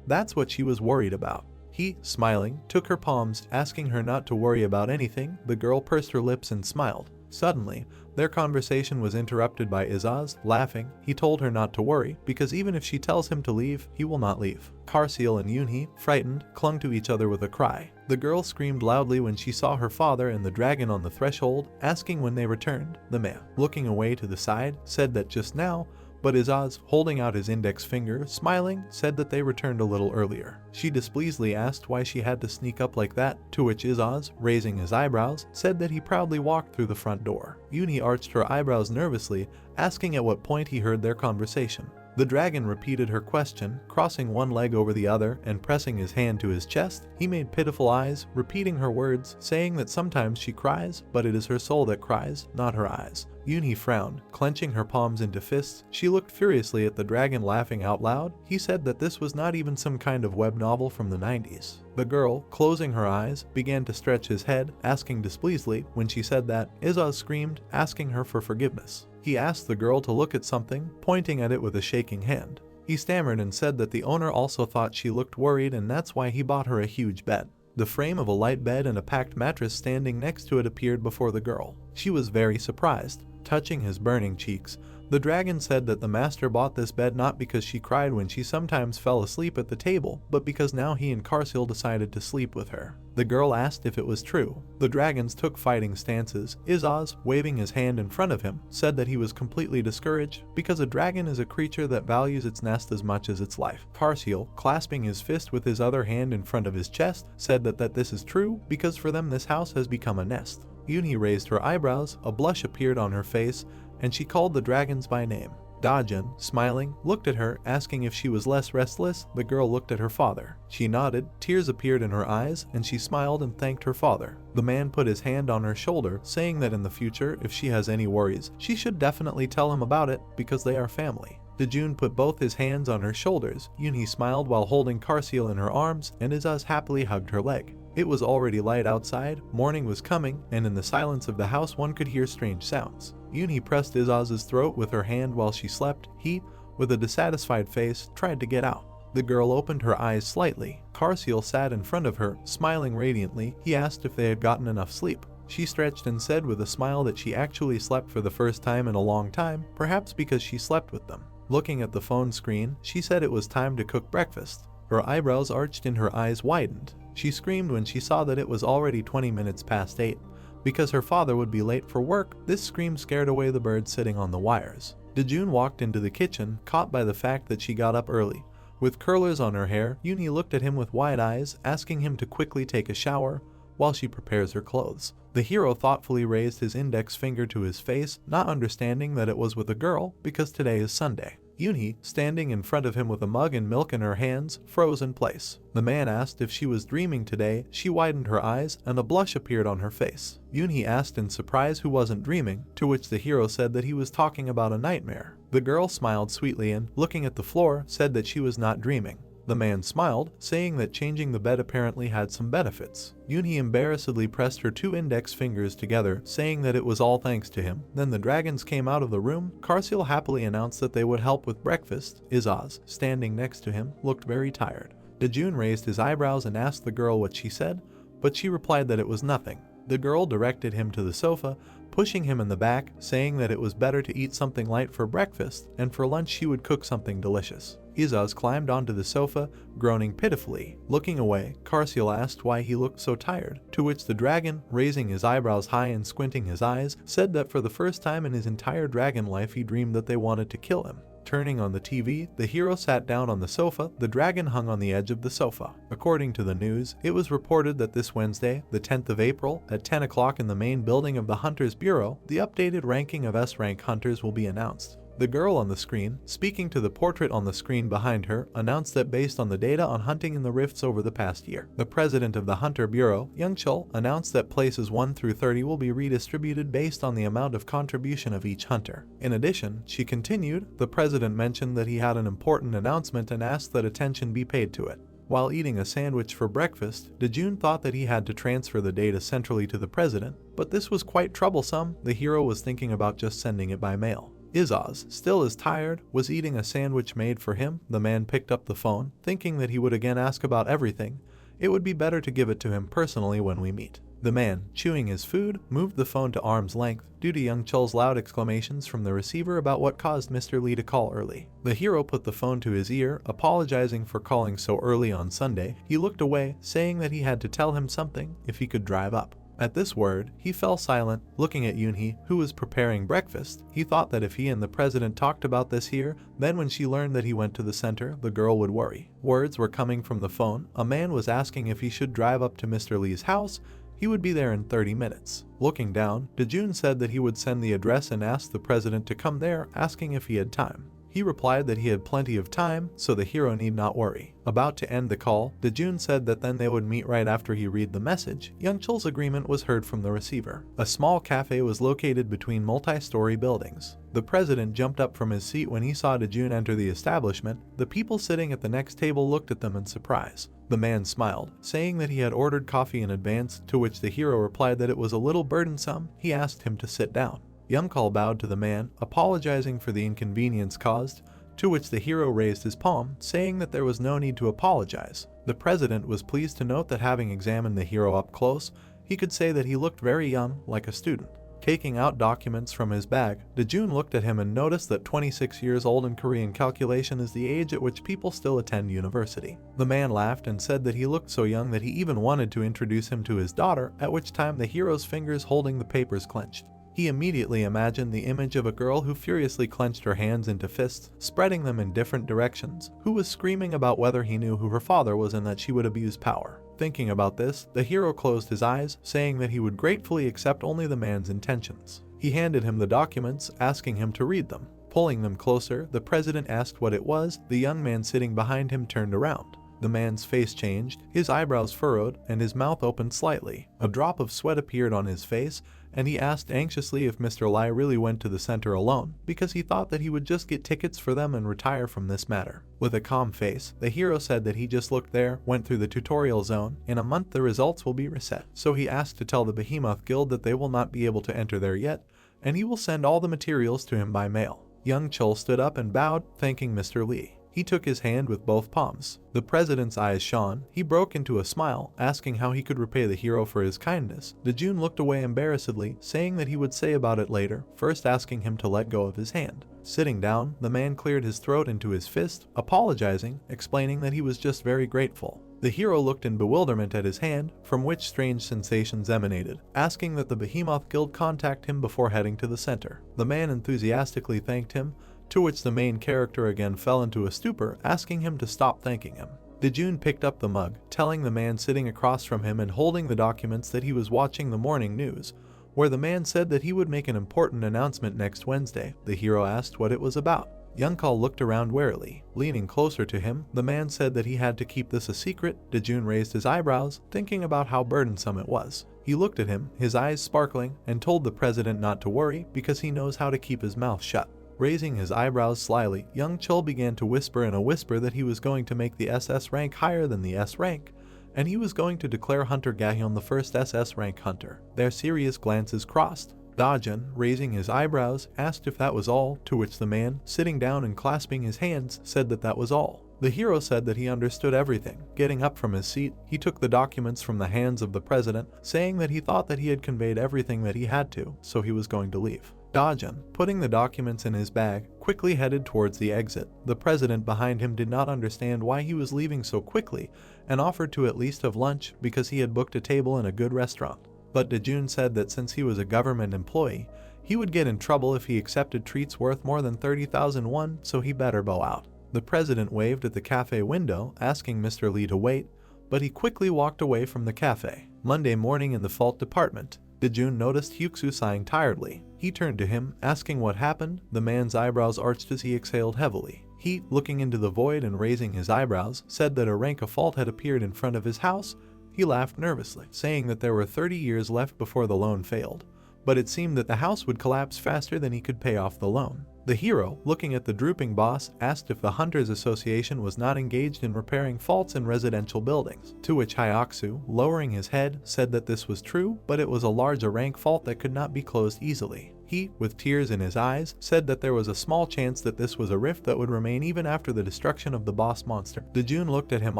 S1: That's what she was worried about. He, smiling, took her palms, asking her not to worry about anything. The girl pursed her lips and smiled. Suddenly, their conversation was interrupted by Izaz, laughing. He told her not to worry, because even if she tells him to leave, he will not leave. Karsil and Yunhee, frightened, clung to each other with a cry. The girl screamed loudly when she saw her father and the dragon on the threshold, asking when they returned. The man, looking away to the side, said that just now, but Izaz, holding out his index finger, smiling, said that they returned a little earlier. She displeasedly asked why she had to sneak up like that, to which Izaz, raising his eyebrows, said that he proudly walked through the front door. Yunhee arched her eyebrows nervously, asking at what point he heard their conversation. The dragon repeated her question, crossing one leg over the other and pressing his hand to his chest. He made pitiful eyes, repeating her words, saying that sometimes she cries, but it is her soul that cries, not her eyes. Yunhee frowned, clenching her palms into fists. She looked furiously at the dragon, laughing out loud. He said that this was not even some kind of web novel from the 90s. The girl, closing her eyes, began to stretch his head, asking displeasedly. When she said that, Izaz screamed, asking her for forgiveness. He asked the girl to look at something, pointing at it with a shaking hand. He stammered and said that the owner also thought she looked worried and that's why he bought her a huge bed. The frame of a light bed and a packed mattress standing next to it appeared before the girl. She was very surprised. Touching his burning cheeks, the dragon said that the master bought this bed not because she cried when she sometimes fell asleep at the table, but because now he and Karsil decided to sleep with her. The girl asked if it was true. The dragons took fighting stances. Izaz, waving his hand in front of him, said that he was completely discouraged because a dragon is a creature that values its nest as much as its life. Karsil, clasping his fist with his other hand in front of his chest, said that this is true because for them this house has become a nest. Yunhee raised her eyebrows, a blush appeared on her face, and she called the dragons by name. Dojun, smiling, looked at her, asking if she was less restless. The girl looked at her father. She nodded, tears appeared in her eyes, and she smiled and thanked her father. The man put his hand on her shoulder, saying that in the future, if she has any worries, she should definitely tell him about it, because they are family. Dojun put both his hands on her shoulders. Yunhee smiled while holding Karsil in her arms, and Izaz happily hugged her leg. It was already light outside, morning was coming, and in the silence of the house one could hear strange sounds. Yunhee pressed Izaz's throat with her hand while she slept. He, with a dissatisfied face, tried to get out. The girl opened her eyes slightly. Karsil sat in front of her, smiling radiantly. He asked if they had gotten enough sleep. She stretched and said with a smile that she actually slept for the first time in a long time, perhaps because she slept with them. Looking at the phone screen, she said it was time to cook breakfast. Her eyebrows arched and her eyes widened. She screamed when she saw that it was already 20 minutes past 8. Because her father would be late for work, this scream scared away the bird sitting on the wires. Dojun walked into the kitchen, caught by the fact that she got up early. With curlers on her hair, Yunhee looked at him with wide eyes, asking him to quickly take a shower while she prepares her clothes. The hero thoughtfully raised his index finger to his face, not understanding that it was with a girl because today is Sunday. Yunhee, standing in front of him with a mug and milk in her hands, froze in place. The man asked if she was dreaming today. She widened her eyes and a blush appeared on her face. Yunhee asked in surprise who wasn't dreaming, to which the hero said that he was talking about a nightmare. The girl smiled sweetly and, looking at the floor, said that she was not dreaming. The man smiled, saying that changing the bed apparently had some benefits. Yunhee embarrassedly pressed her 2 index fingers together, saying that it was all thanks to him. Then the dragons came out of the room. Karsil happily announced that they would help with breakfast. Izaz, standing next to him, looked very tired. Dojun raised his eyebrows and asked the girl what she said, but she replied that it was nothing. The girl directed him to the sofa, pushing him in the back, saying that it was better to eat something light for breakfast, and for lunch she would cook something delicious. Izaz climbed onto the sofa, groaning pitifully. Looking away, Karsil asked why he looked so tired, to which the dragon, raising his eyebrows high and squinting his eyes, said that for the first time in his entire dragon life he dreamed that they wanted to kill him. Turning on the TV, the hero sat down on the sofa. The dragon hung on the edge of the sofa. According to the news, it was reported that this Wednesday, the 10th of April, at 10 o'clock in the main building of the Hunters Bureau, the updated ranking of S-rank hunters will be announced. The girl on the screen, speaking to the portrait on the screen behind her, announced that based on the data on hunting in the rifts over the past year, the president of the Hunter Bureau, Yunhee, announced that places 1 through 30 will be redistributed based on the amount of contribution of each hunter. In addition, she continued, the president mentioned that he had an important announcement and asked that attention be paid to it. While eating a sandwich for breakfast, Dojun thought that he had to transfer the data centrally to the president, but this was quite troublesome. The hero was thinking about just sending it by mail. Izaz, still as tired, was eating a sandwich made for him. The man picked up the phone, thinking that he would again ask about everything. It would be better to give it to him personally when we meet. The man, chewing his food, moved the phone to arm's length due to Yunhee's loud exclamations from the receiver about what caused Mr. Lee to call early. The hero put the phone to his ear, apologizing for calling so early on Sunday. He looked away, saying that he had to tell him something if he could drive up. At this word, he fell silent, looking at Yunhee, who was preparing breakfast. He thought that if he and the president talked about this here, then when she learned that he went to the center, the girl would worry. Words were coming from the phone. A man was asking if he should drive up to Mr. Lee's house. He would be there in 30 minutes. Looking down, Dojun said that he would send the address and asked the president to come there, asking if he had time. He replied that he had plenty of time, so the hero need not worry. About to end the call, Dojun said that then they would meet right after he read the message. Yunhee's agreement was heard from the receiver. A small cafe was located between multi-story buildings. The president jumped up from his seat when he saw Dojun enter the establishment. The people sitting at the next table looked at them in surprise. The man smiled, saying that he had ordered coffee in advance, to which the hero replied that it was a little burdensome. He asked him to sit down. Yunhee bowed to the man, apologizing for the inconvenience caused, to which the hero raised his palm, saying that there was no need to apologize. The president was pleased to note that having examined the hero up close, he could say that he looked very young, like a student. Taking out documents from his bag, Dojun looked at him and noticed that 26 years old in Korean calculation is the age at which people still attend university. The man laughed and said that he looked so young that he even wanted to introduce him to his daughter, at which time the hero's fingers holding the papers clenched. He immediately imagined the image of a girl who furiously clenched her hands into fists, spreading them in different directions, who was screaming about whether he knew who her father was and that she would abuse power. Thinking about this, the hero closed his eyes, saying that he would gratefully accept only the man's intentions. He handed him the documents, asking him to read them. Pulling them closer, the president asked what it was. The young man sitting behind him turned around. The man's face changed, his eyebrows furrowed, and his mouth opened slightly. A drop of sweat appeared on his face, and he asked anxiously if Mr. Lai really went to the center alone, because he thought that he would just get tickets for them and retire from this matter. With a calm face, the hero said that he just looked there, went through the tutorial zone. In a month the results will be reset. So he asked to tell the Behemoth Guild that they will not be able to enter there yet, and he will send all the materials to him by mail. Yunhee stood up and bowed, thanking Mr. Lee. He took his hand with both palms. The president's eyes shone. He broke into a smile, asking how he could repay the hero for his kindness. Dojun looked away embarrassedly, saying that he would say about it later, first asking him to let go of his hand. Sitting down, the man cleared his throat into his fist, apologizing, explaining that he was just very grateful. The hero looked in bewilderment at his hand, from which strange sensations emanated, asking that the Behemoth Guild contact him before heading to the center. The man enthusiastically thanked him, to which the main character again fell into a stupor, asking him to stop thanking him. Dojun picked up the mug, telling the man sitting across from him and holding the documents that he was watching the morning news, where the man said that he would make an important announcement next Wednesday. The hero asked what it was about. Yunhee looked around warily. Leaning closer to him, the man said that he had to keep this a secret. Dojun raised his eyebrows, thinking about how burdensome it was. He looked at him, his eyes sparkling, and told the president not to worry because he knows how to keep his mouth shut. Raising his eyebrows slyly, Yunhee began to whisper in a whisper that he was going to make the SS rank higher than the S rank, and he was going to declare Hunter Gahyeon the first SS rank hunter. Their serious glances crossed. Dojun, raising his eyebrows, asked if that was all, to which the man, sitting down and clasping his hands, said that that was all. The hero said that he understood everything. Getting up from his seat, he took the documents from the hands of the president, saying that he thought that he had conveyed everything that he had to, so he was going to leave. Dojun, putting the documents in his bag, quickly headed towards the exit. The president behind him did not understand why he was leaving so quickly and offered to at least have lunch because he had booked a table in a good restaurant. But Dojun said that since he was a government employee, He would get in trouble if he accepted treats worth more than 30,000 won, so he better bow out. The president waved at the cafe window, asking Mr. Lee to wait, but he quickly walked away from the cafe. Monday morning in the fault department, Dojun noticed Hyuksu sighing tiredly. He turned to him, asking what happened. The man's eyebrows arched as he exhaled heavily. He, looking into the void and raising his eyebrows, said that a rank of fault had appeared in front of his house. He laughed nervously, saying that there were 30 years left before the loan failed, but it seemed that the house would collapse faster than he could pay off the loan. The hero, looking at the drooping boss, asked if the Hunters Association was not engaged in repairing faults in residential buildings, to which Hyaksu, lowering his head, said that this was true, but it was a large rank fault that could not be closed easily. He, with tears in his eyes, said that there was a small chance that this was a rift that would remain even after the destruction of the boss monster. Dojun looked at him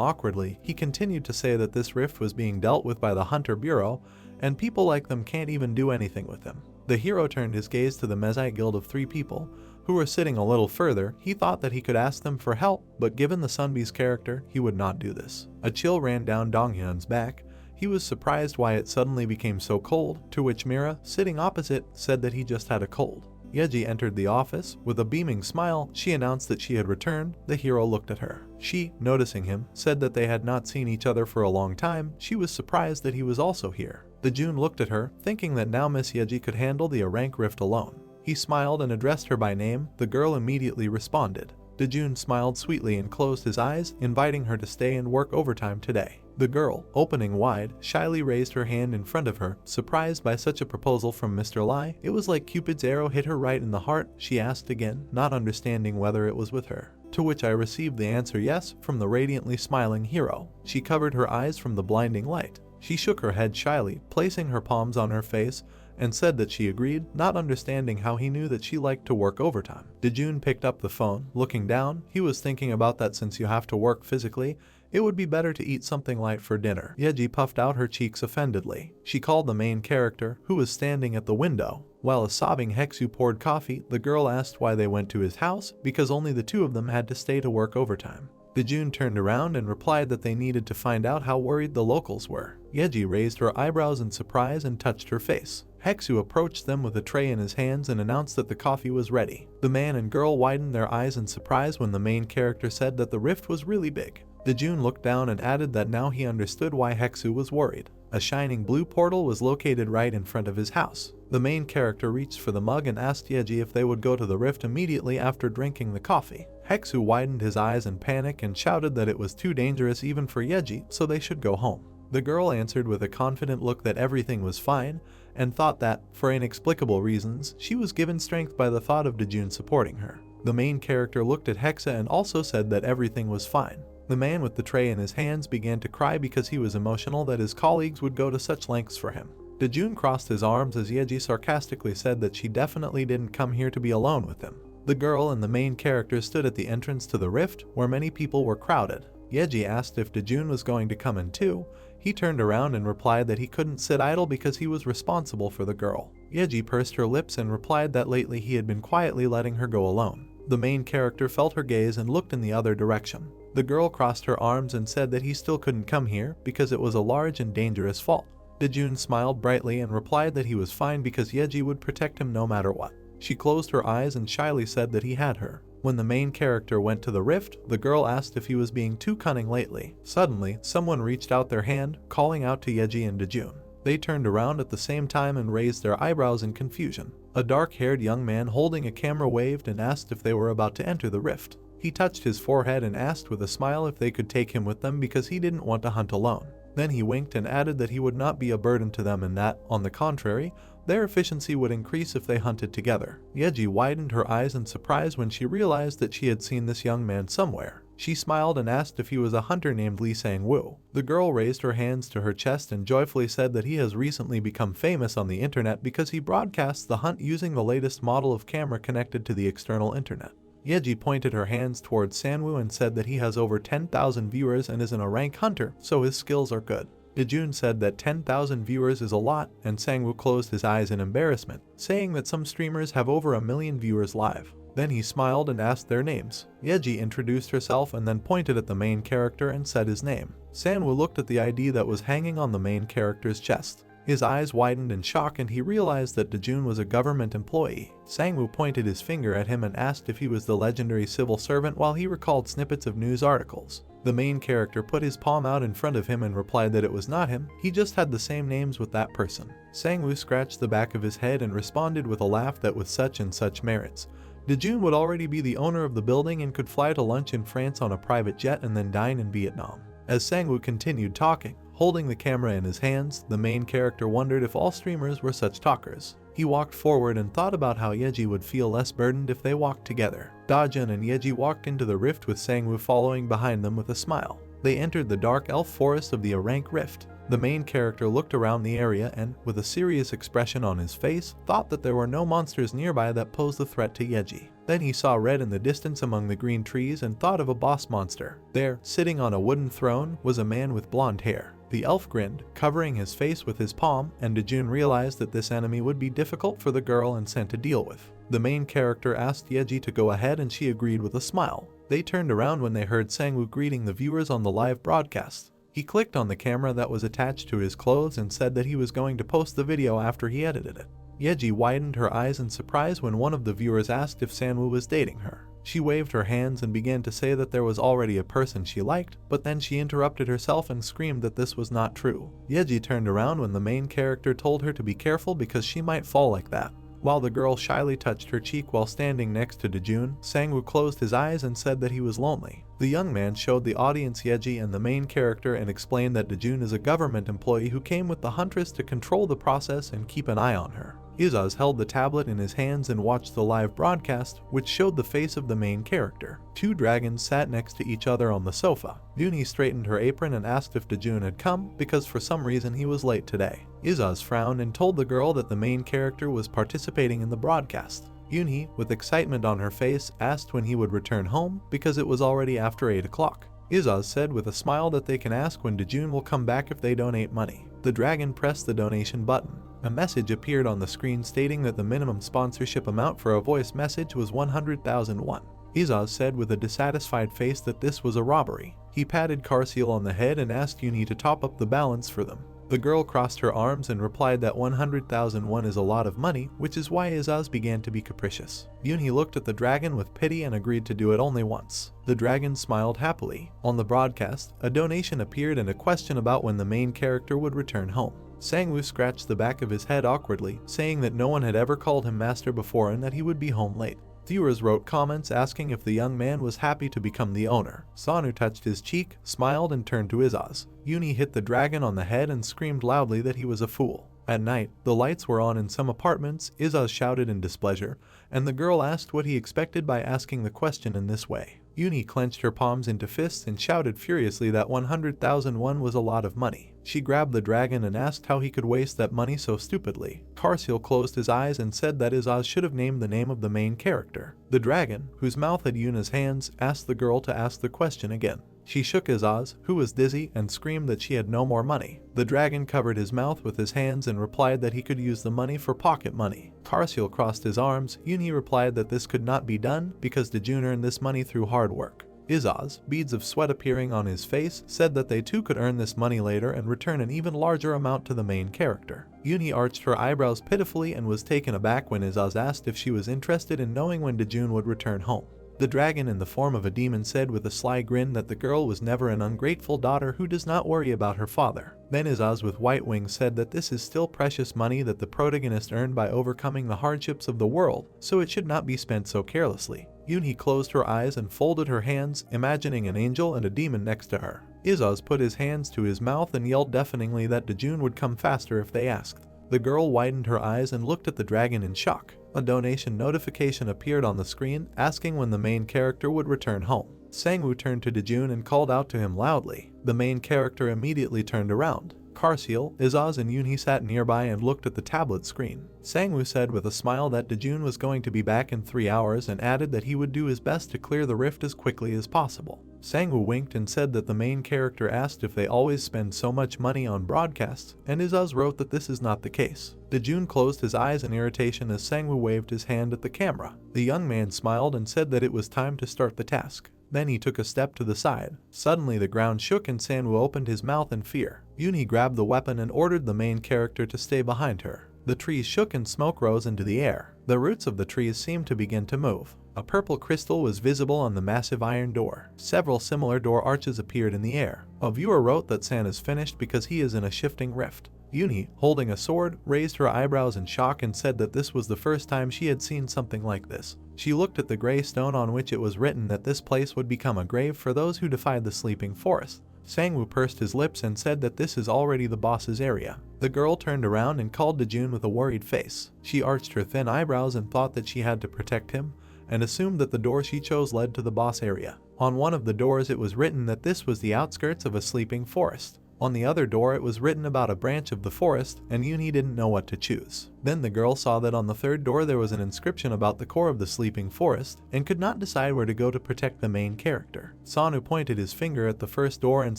S1: awkwardly. He continued to say that this rift was being dealt with by the Hunter Bureau, and people like them can't even do anything with them. The hero turned his gaze to the Mezite guild of 3 people, who were sitting a little further. He thought that he could ask them for help, but given the Sunbee's character, he would not do this. A chill ran down Donghyun's back. He was surprised why it suddenly became so cold, to which Mira, sitting opposite, said that he just had a cold. Yeji entered the office. With a beaming smile, she announced that she had returned. The hero looked at her. She, noticing him, said that they had not seen each other for a long time. She was surprised that he was also here. Dojun looked at her, thinking that now Miss Yeji could handle the rank rift alone. He smiled and addressed her by name. The girl immediately responded. Dojun smiled sweetly and closed his eyes, inviting her to stay and work overtime today. The girl, opening wide, shyly raised her hand in front of her, surprised by such a proposal from Mr. Lai. It was like Cupid's arrow hit her right in the heart. She asked again, not understanding whether it was with her. To which I received the answer yes from the radiantly smiling hero. She covered her eyes from the blinding light. She shook her head shyly, placing her palms on her face, and said that she agreed, not understanding how he knew that she liked to work overtime. Dojun picked up the phone. Looking down, he was thinking about that since you have to work physically, it would be better to eat something light for dinner. Yeji puffed out her cheeks offendedly. She called the main character, who was standing at the window. While a sobbing Heksu poured coffee, the girl asked why they went to his house, because only the 2 of them had to stay to work overtime. Dojun turned around and replied that they needed to find out how worried the locals were. Yeji raised her eyebrows in surprise and touched her face. Heksu approached them with a tray in his hands and announced that the coffee was ready. The man and girl widened their eyes in surprise when the main character said that the rift was really big. Dojun looked down and added that now he understood why Heksu was worried. A shining blue portal was located right in front of his house. The main character reached for the mug and asked Yeji if they would go to the rift immediately after drinking the coffee. Heksu widened his eyes in panic and shouted that it was too dangerous even for Yeji, so they should go home. The girl answered with a confident look that everything was fine, and thought that, for inexplicable reasons, she was given strength by the thought of Dojun supporting her. The main character looked at Hexa and also said that everything was fine. The man with the tray in his hands began to cry because he was emotional that his colleagues would go to such lengths for him. Dojun crossed his arms as Yeji sarcastically said that she definitely didn't come here to be alone with him. The girl and the main character stood at the entrance to the rift, where many people were crowded. Yeji asked if Dojun was going to come in too. He turned around and replied that he couldn't sit idle because he was responsible for the girl. Yeji pursed her lips and replied that lately he had been quietly letting her go alone. The main character felt her gaze and looked in the other direction. The girl crossed her arms and said that he still couldn't come here because it was a large and dangerous fault. Dojun smiled brightly and replied that he was fine because Yeji would protect him no matter what. She closed her eyes and shyly said that he had her. When the main character went to the rift, the girl asked if he was being too cunning lately. Suddenly, someone reached out their hand, calling out to Yeji and Dojun. They turned around at the same time and raised their eyebrows in confusion. A dark-haired young man holding a camera waved and asked if they were about to enter the rift. He touched his forehead and asked with a smile if they could take him with them because he didn't want to hunt alone. Then he winked and added that he would not be a burden to them and that, on the contrary, their efficiency would increase if they hunted together. Yeji widened her eyes in surprise when she realized that she had seen this young man somewhere. She smiled and asked if he was a hunter named Lee Sang-woo. The girl raised her hands to her chest and joyfully said that he has recently become famous on the internet because he broadcasts the hunt using the latest model of camera connected to the external internet. Yeji pointed her hands towards Sang-woo and said that he has over 10,000 viewers and is a rank hunter, so his skills are good. Dojun said that 10,000 viewers is a lot, and Sang-woo closed his eyes in embarrassment, saying that some streamers have over 1 million viewers live. Then he smiled and asked their names. Yeji introduced herself and then pointed at the main character and said his name. Sang-woo looked at the ID that was hanging on the main character's chest. His eyes widened in shock and he realized that Dojun was a government employee. Sangwoo pointed his finger at him and asked if he was the legendary civil servant while he recalled snippets of news articles. The main character put his palm out in front of him and replied that it was not him, he just had the same names with that person. Sangwoo scratched the back of his head and responded with a laugh that with such and such merits, Dojun would already be the owner of the building and could fly to lunch in France on a private jet and then dine in Vietnam. As Sangwoo continued talking, holding the camera in his hands, the main character wondered if all streamers were such talkers. He walked forward and thought about how Yeji would feel less burdened if they walked together. Dojun and Yeji walked into the rift with Sangwoo following behind them with a smile. They entered the dark elf forest of the Arank Rift. The main character looked around the area and, with a serious expression on his face, thought that there were no monsters nearby that posed a threat to Yeji. Then he saw red in the distance among the green trees and thought of a boss monster. There, sitting on a wooden throne, was a man with blonde hair. The elf grinned, covering his face with his palm, and Dojun realized that this enemy would be difficult for the girl and Sen to deal with. The main character asked Yeji to go ahead and she agreed with a smile. They turned around when they heard Sangwoo greeting the viewers on the live broadcast. He clicked on the camera that was attached to his clothes and said that he was going to post the video after he edited it. Yeji widened her eyes in surprise when one of the viewers asked if Sangwoo was dating her. She waved her hands and began to say that there was already a person she liked, but then she interrupted herself and screamed that this was not true. Yeji turned around when the main character told her to be careful because she might fall like that. While the girl shyly touched her cheek while standing next to Dojun, Sangwoo closed his eyes and said that he was lonely. The young man showed the audience Yeji and the main character and explained that Dojun is a government employee who came with the Huntress to control the process and keep an eye on her. Izaz held the tablet in his hands and watched the live broadcast, which showed the face of the main character. Two dragons sat next to each other on the sofa. Yunhee straightened her apron and asked if Dojun had come, because for some reason he was late today. Izaz frowned and told the girl that the main character was participating in the broadcast. Yunhee, with excitement on her face, asked when he would return home, because it was already after 8 o'clock. Izaz said with a smile that they can ask when Dojun will come back if they donate money. The dragon pressed the donation button. A message appeared on the screen stating that the minimum sponsorship amount for a voice message was 100,000 won. Izaz said with a dissatisfied face that this was a robbery. He patted Karsil on the head and asked Yunhee to top up the balance for them. The girl crossed her arms and replied that 100,000 won is a lot of money, which is why Izaz began to be capricious. Yunhee looked at the dragon with pity and agreed to do it only once. The dragon smiled happily. On the broadcast, a donation appeared and a question about when the main character would return home. Sangwoo scratched the back of his head awkwardly, saying that no one had ever called him master before and that he would be home late. Viewers wrote comments asking if the young man was happy to become the owner. Sanu touched his cheek, smiled and turned to Izaz. Yunhee hit the dragon on the head and screamed loudly that he was a fool. At night, the lights were on in some apartments. Izaz shouted in displeasure, and the girl asked what he expected by asking the question in this way. Yunhee clenched her palms into fists and shouted furiously that 100,000 won was a lot of money. She grabbed the dragon and asked how he could waste that money so stupidly. Karsil closed his eyes and said that Izaz should have named the name of the main character. The dragon, whose mouth had Yuna's hands, asked the girl to ask the question again. She shook Izaz, who was dizzy, and screamed that she had no more money. The dragon covered his mouth with his hands and replied that he could use the money for pocket money. Karsil crossed his arms. Yunhee replied that this could not be done because Dojun earned this money through hard work. Izaz, beads of sweat appearing on his face, said that they too could earn this money later and return an even larger amount to the main character. Yunhee arched her eyebrows pitifully and was taken aback when Izaz asked if she was interested in knowing when Dojun would return home. The dragon in the form of a demon said with a sly grin that the girl was never an ungrateful daughter who does not worry about her father. Then Izaz with white wings said that this is still precious money that the protagonist earned by overcoming the hardships of the world, so it should not be spent so carelessly. Yunhee closed her eyes and folded her hands, imagining an angel and a demon next to her. Izaz put his hands to his mouth and yelled deafeningly that Dojun would come faster if they asked. The girl widened her eyes and looked at the dragon in shock. A donation notification appeared on the screen, asking when the main character would return home. Sangwoo turned to Dojun and called out to him loudly. The main character immediately turned around. Karsil, Izaz and Yunhee sat nearby and looked at the tablet screen. Sangwoo said with a smile that Dojun was going to be back in 3 hours and added that he would do his best to clear the rift as quickly as possible. Sangwoo winked and said that the main character asked if they always spend so much money on broadcasts, and Izaz wrote that this is not the case. Dojun closed his eyes in irritation as Sangwoo waved his hand at the camera. The young man smiled and said that it was time to start the task. Then he took a step to the side. Suddenly the ground shook and Sangwoo opened his mouth in fear. Yunhee grabbed the weapon and ordered the main character to stay behind her. The trees shook and smoke rose into the air. The roots of the trees seemed to begin to move. A purple crystal was visible on the massive iron door. Several similar door arches appeared in the air. A viewer wrote that San is finished because he is in a shifting rift. Yunhee, holding a sword, raised her eyebrows in shock and said that this was the first time she had seen something like this. She looked at the gray stone on which it was written that this place would become a grave for those who defied the sleeping forest. Sangwoo pursed his lips and said that this is already the boss's area. The girl turned around and called Dojun with a worried face. She arched her thin eyebrows and thought that she had to protect him, and assumed that the door she chose led to the boss area. On one of the doors it was written that this was the outskirts of a sleeping forest. On the other door it was written about a branch of the forest, and Yunhee didn't know what to choose. Then the girl saw that on the third door there was an inscription about the core of the sleeping forest, and could not decide where to go to protect the main character. Sanu pointed his finger at the first door and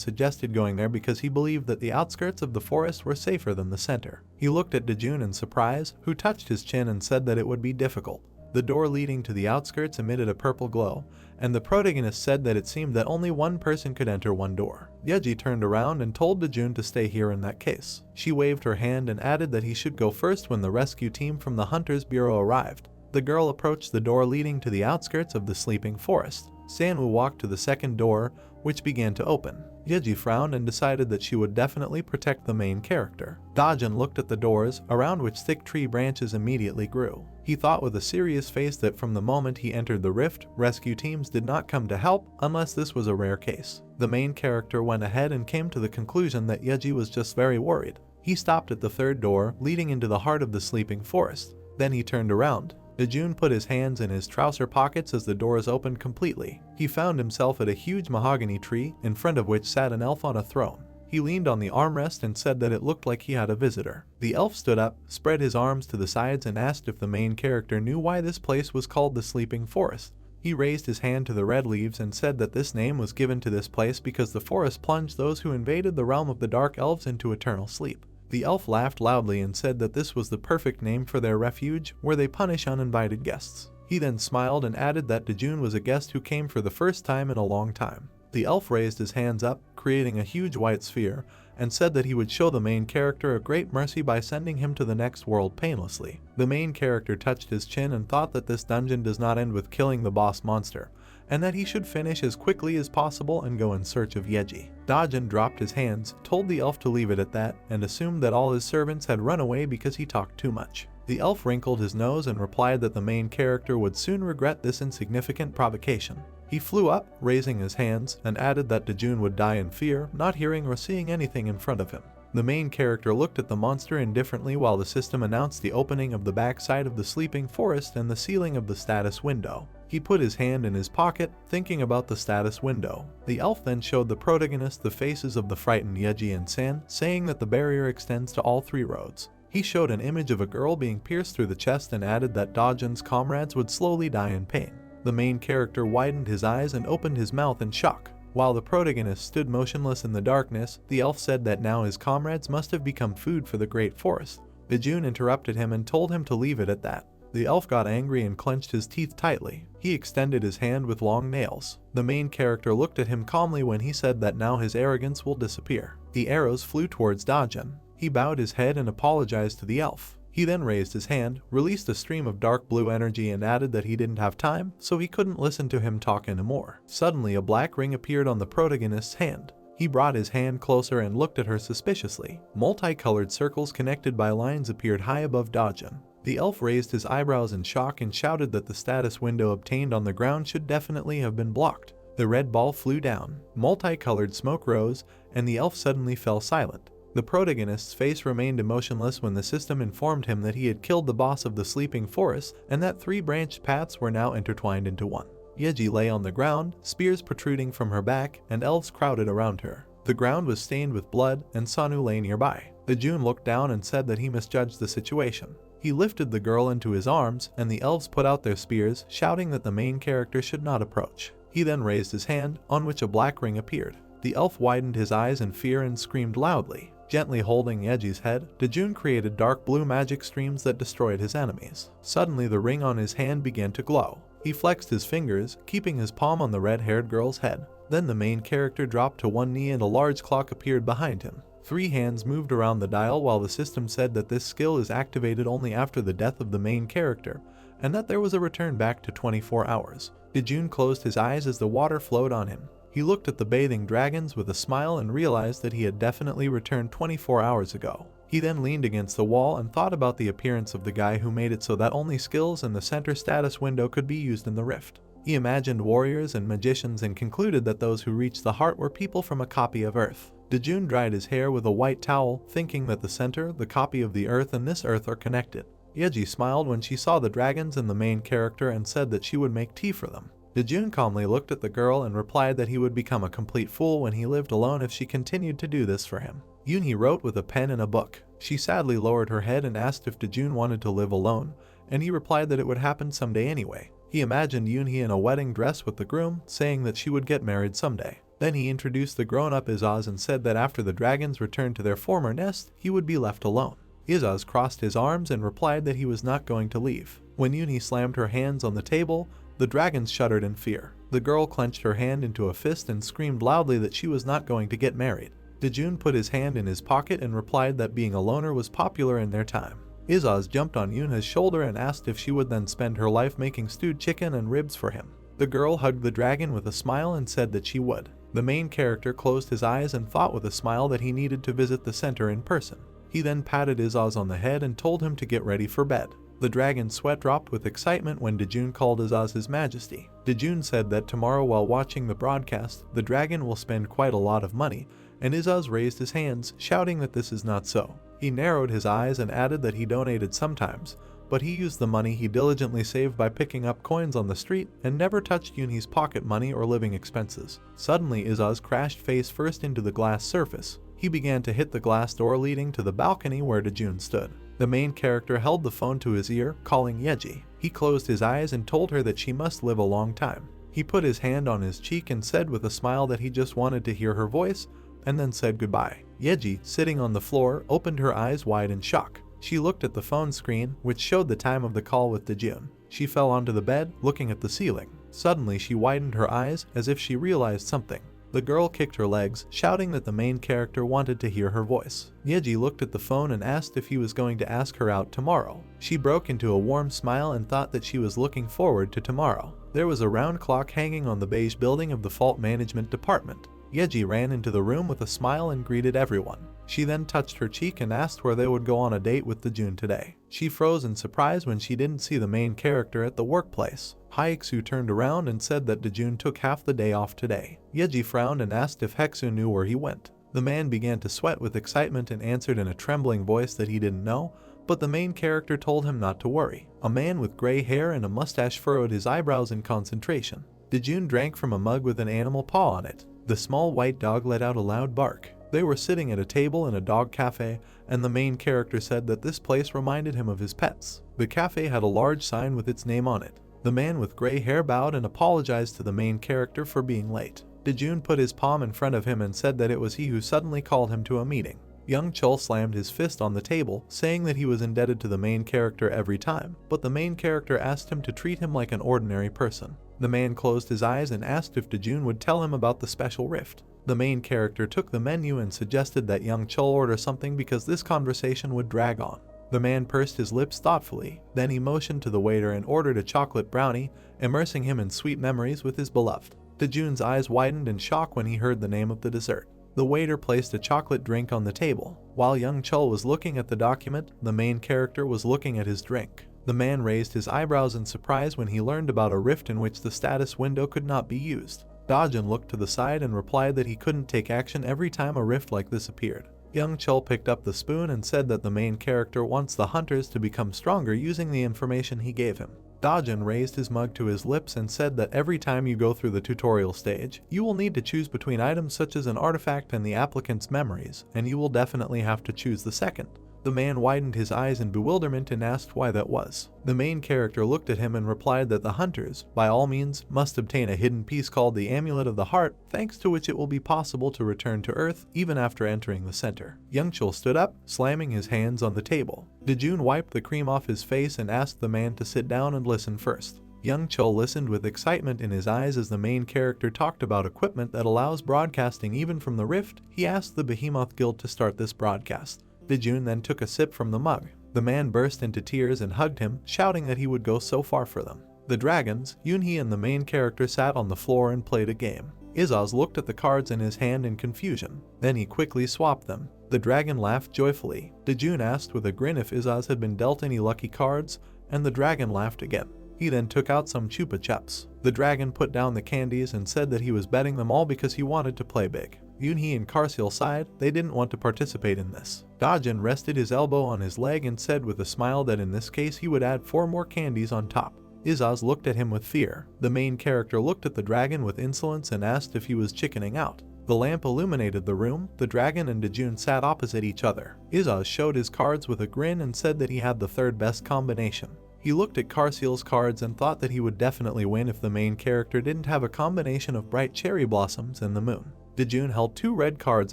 S1: suggested going there because he believed that the outskirts of the forest were safer than the center. He looked at Dojun in surprise, who touched his chin and said that it would be difficult. The door leading to the outskirts emitted a purple glow, and the protagonist said that it seemed that only one person could enter one door. Yeji turned around and told Dojun to stay here in that case. She waved her hand and added that he should go first when the rescue team from the Hunters Bureau arrived. The girl approached the door leading to the outskirts of the sleeping forest. Sanwoo walked to the second door, which began to open. Yeji frowned and decided that she would definitely protect the main character. Dojun looked at the doors, around which thick tree branches immediately grew. He thought with a serious face that from the moment he entered the rift, rescue teams did not come to help unless this was a rare case. The main character went ahead and came to the conclusion that Yeji was just very worried. He stopped at the third door, leading into the heart of the sleeping forest. Then he turned around. Dojun put his hands in his trouser pockets as the doors opened completely. He found himself at a huge mahogany tree, in front of which sat an elf on a throne. He leaned on the armrest and said that it looked like he had a visitor. The elf stood up, spread his arms to the sides and asked if the main character knew why this place was called the Sleeping Forest. He raised his hand to the red leaves and said that this name was given to this place because the forest plunged those who invaded the realm of the dark elves into eternal sleep. The elf laughed loudly and said that this was the perfect name for their refuge, where they punish uninvited guests. He then smiled and added that Dojun was a guest who came for the first time in a long time. The elf raised his hands up, creating a huge white sphere, and said that he would show the main character a great mercy by sending him to the next world painlessly. The main character touched his chin and thought that this dungeon does not end with killing the boss monster, and that he should finish as quickly as possible and go in search of Yeji. Dojun dropped his hands, told the elf to leave it at that, and assumed that all his servants had run away because he talked too much. The elf wrinkled his nose and replied that the main character would soon regret this insignificant provocation. He flew up, raising his hands, and added that Dojun would die in fear, not hearing or seeing anything in front of him. The main character looked at the monster indifferently while the system announced the opening of the backside of the sleeping forest and the ceiling of the status window. He put his hand in his pocket, thinking about the status window. The elf then showed the protagonist the faces of the frightened Yeji and San, saying that the barrier extends to all three roads. He showed an image of a girl being pierced through the chest and added that Dojun's comrades would slowly die in pain. The main character widened his eyes and opened his mouth in shock. While the protagonist stood motionless in the darkness, the elf said that now his comrades must have become food for the great forest. Dojun interrupted him and told him to leave it at that. The elf got angry and clenched his teeth tightly. He extended his hand with long nails. The main character looked at him calmly when he said that now his arrogance will disappear. The arrows flew towards Dojun. He bowed his head and apologized to the elf. He then raised his hand, released a stream of dark blue energy and added that he didn't have time, so he couldn't listen to him talk anymore. Suddenly a black ring appeared on the protagonist's hand. He brought his hand closer and looked at her suspiciously. Multicolored circles connected by lines appeared high above Dojun. The elf raised his eyebrows in shock and shouted that the status window obtained on the ground should definitely have been blocked. The red ball flew down, multicolored smoke rose, and the elf suddenly fell silent. The protagonist's face remained emotionless when the system informed him that he had killed the boss of the sleeping forest and that three branched paths were now intertwined into one. Yeji lay on the ground, spears protruding from her back, and elves crowded around her. The ground was stained with blood, and Sanu lay nearby. Dojun looked down and said that he misjudged the situation. He lifted the girl into his arms, and the elves put out their spears, shouting that the main character should not approach. He then raised his hand, on which a black ring appeared. The elf widened his eyes in fear and screamed loudly. Gently holding Yeji's head, Dojun created dark blue magic streams that destroyed his enemies. Suddenly the ring on his hand began to glow. He flexed his fingers, keeping his palm on the red-haired girl's head. Then the main character dropped to one knee and a large clock appeared behind him. 3 hands moved around the dial while the system said that this skill is activated only after the death of the main character, and that there was a return back to 24 hours. Dojun closed his eyes as the water flowed on him. He looked at the bathing dragons with a smile and realized that he had definitely returned 24 hours ago. He then leaned against the wall and thought about the appearance of the guy who made it so that only skills in the center status window could be used in the rift. He imagined warriors and magicians and concluded that those who reached the heart were people from a copy of Earth. Dojun dried his hair with a white towel, thinking that the center, the copy of the Earth, and this Earth are connected. Yeji smiled when she saw the dragons and the main character and said that she would make tea for them. Dojun calmly looked at the girl and replied that he would become a complete fool when he lived alone if she continued to do this for him. Yunhee wrote with a pen and a book. She sadly lowered her head and asked if Dojun wanted to live alone, and he replied that it would happen someday anyway. He imagined Yunhee in a wedding dress with the groom, saying that she would get married someday. Then he introduced the grown-up Izaz and said that after the dragons returned to their former nest, he would be left alone. Izaz crossed his arms and replied that he was not going to leave. When Yunhee slammed her hands on the table, the dragons shuddered in fear. The girl clenched her hand into a fist and screamed loudly that she was not going to get married. Dojun put his hand in his pocket and replied that being a loner was popular in their time. Izaz jumped on Yunhee's shoulder and asked if she would then spend her life making stewed chicken and ribs for him. The girl hugged the dragon with a smile and said that she would. The main character closed his eyes and thought with a smile that he needed to visit the center in person. He then patted Izaz on the head and told him to get ready for bed. The dragon's sweat dropped with excitement when Dojun called Izaz His Majesty. Dojun said that tomorrow while watching the broadcast, the dragon will spend quite a lot of money, and Izaz raised his hands, shouting that this is not so. He narrowed his eyes and added that he donated sometimes, but he used the money he diligently saved by picking up coins on the street and never touched Yunhee's pocket money or living expenses. Suddenly Izaz crashed face first into the glass surface. He began to hit the glass door leading to the balcony where Dojun stood. The main character held the phone to his ear, calling Yeji. He closed his eyes and told her that she must live a long time. He put his hand on his cheek and said with a smile that he just wanted to hear her voice, and then said goodbye. Yeji, sitting on the floor, opened her eyes wide in shock. She looked at the phone screen, which showed the time of the call with Dojun. She fell onto the bed, looking at the ceiling. Suddenly she widened her eyes as if she realized something. The girl kicked her legs, shouting that the main character wanted to hear her voice. Yeji looked at the phone and asked if he was going to ask her out tomorrow. She broke into a warm smile and thought that she was looking forward to tomorrow. There was a round clock hanging on the beige building of the fault management department. Yeji ran into the room with a smile and greeted everyone. She then touched her cheek and asked where they would go on a date with Dojun today. She froze in surprise when she didn't see the main character at the workplace. Haeksu turned around and said that Dojun took half the day off today. Yeji frowned and asked if Haeksu knew where he went. The man began to sweat with excitement and answered in a trembling voice that he didn't know, but the main character told him not to worry. A man with gray hair and a mustache furrowed his eyebrows in concentration. Dojun drank from a mug with an animal paw on it. The small white dog let out a loud bark. They were sitting at a table in a dog cafe, and the main character said that this place reminded him of his pets. The cafe had a large sign with its name on it. The man with gray hair bowed and apologized to the main character for being late. Dojun put his palm in front of him and said that it was he who suddenly called him to a meeting. Young Chul slammed his fist on the table, saying that he was indebted to the main character every time, but the main character asked him to treat him like an ordinary person. The man closed his eyes and asked if Dojun would tell him about the special rift. The main character took the menu and suggested that young Chul order something because this conversation would drag on. The man pursed his lips thoughtfully, then he motioned to the waiter and ordered a chocolate brownie, immersing him in sweet memories with his beloved. Dojun's eyes widened in shock when he heard the name of the dessert. The waiter placed a chocolate drink on the table. While young Chul was looking at the document, the main character was looking at his drink. The man raised his eyebrows in surprise when he learned about a rift in which the status window could not be used. Dojun looked to the side and replied that he couldn't take action every time a rift like this appeared. Young Chul picked up the spoon and said that the main character wants the hunters to become stronger using the information he gave him. Dojun raised his mug to his lips and said that every time you go through the tutorial stage, you will need to choose between items such as an artifact and the applicant's memories, and you will definitely have to choose the second. The man widened his eyes in bewilderment and asked why that was. The main character looked at him and replied that the hunters, by all means, must obtain a hidden piece called the Amulet of the Heart, thanks to which it will be possible to return to Earth even after entering the center. Young Chul stood up, slamming his hands on the table. Dojun wiped the cream off his face and asked the man to sit down and listen first. Young Chul listened with excitement in his eyes as the main character talked about equipment that allows broadcasting even from the rift. He asked the Behemoth Guild to start this broadcast. Dojun then took a sip from the mug. The man burst into tears and hugged him, shouting that he would go so far for them. The dragons, Yunhee and the main character sat on the floor and played a game. Izaz looked at the cards in his hand in confusion. Then he quickly swapped them. The dragon laughed joyfully. Dojun asked with a grin if Izaz had been dealt any lucky cards, and the dragon laughed again. He then took out some chupa chups. The dragon put down the candies and said that he was betting them all because he wanted to play big. Yunhee and Karsil sighed. They didn't want to participate in this. Dojun rested his elbow on his leg and said with a smile that in this case he would add 4 more candies on top. Izaz looked at him with fear. The main character looked at the dragon with insolence and asked if he was chickening out. The lamp illuminated the room. The dragon and Dojun sat opposite each other. Izaz showed his cards with a grin and said that he had the 3rd best combination. He looked at Karsil's cards and thought that he would definitely win if the main character didn't have a combination of bright cherry blossoms and the moon. Dojun held 2 red cards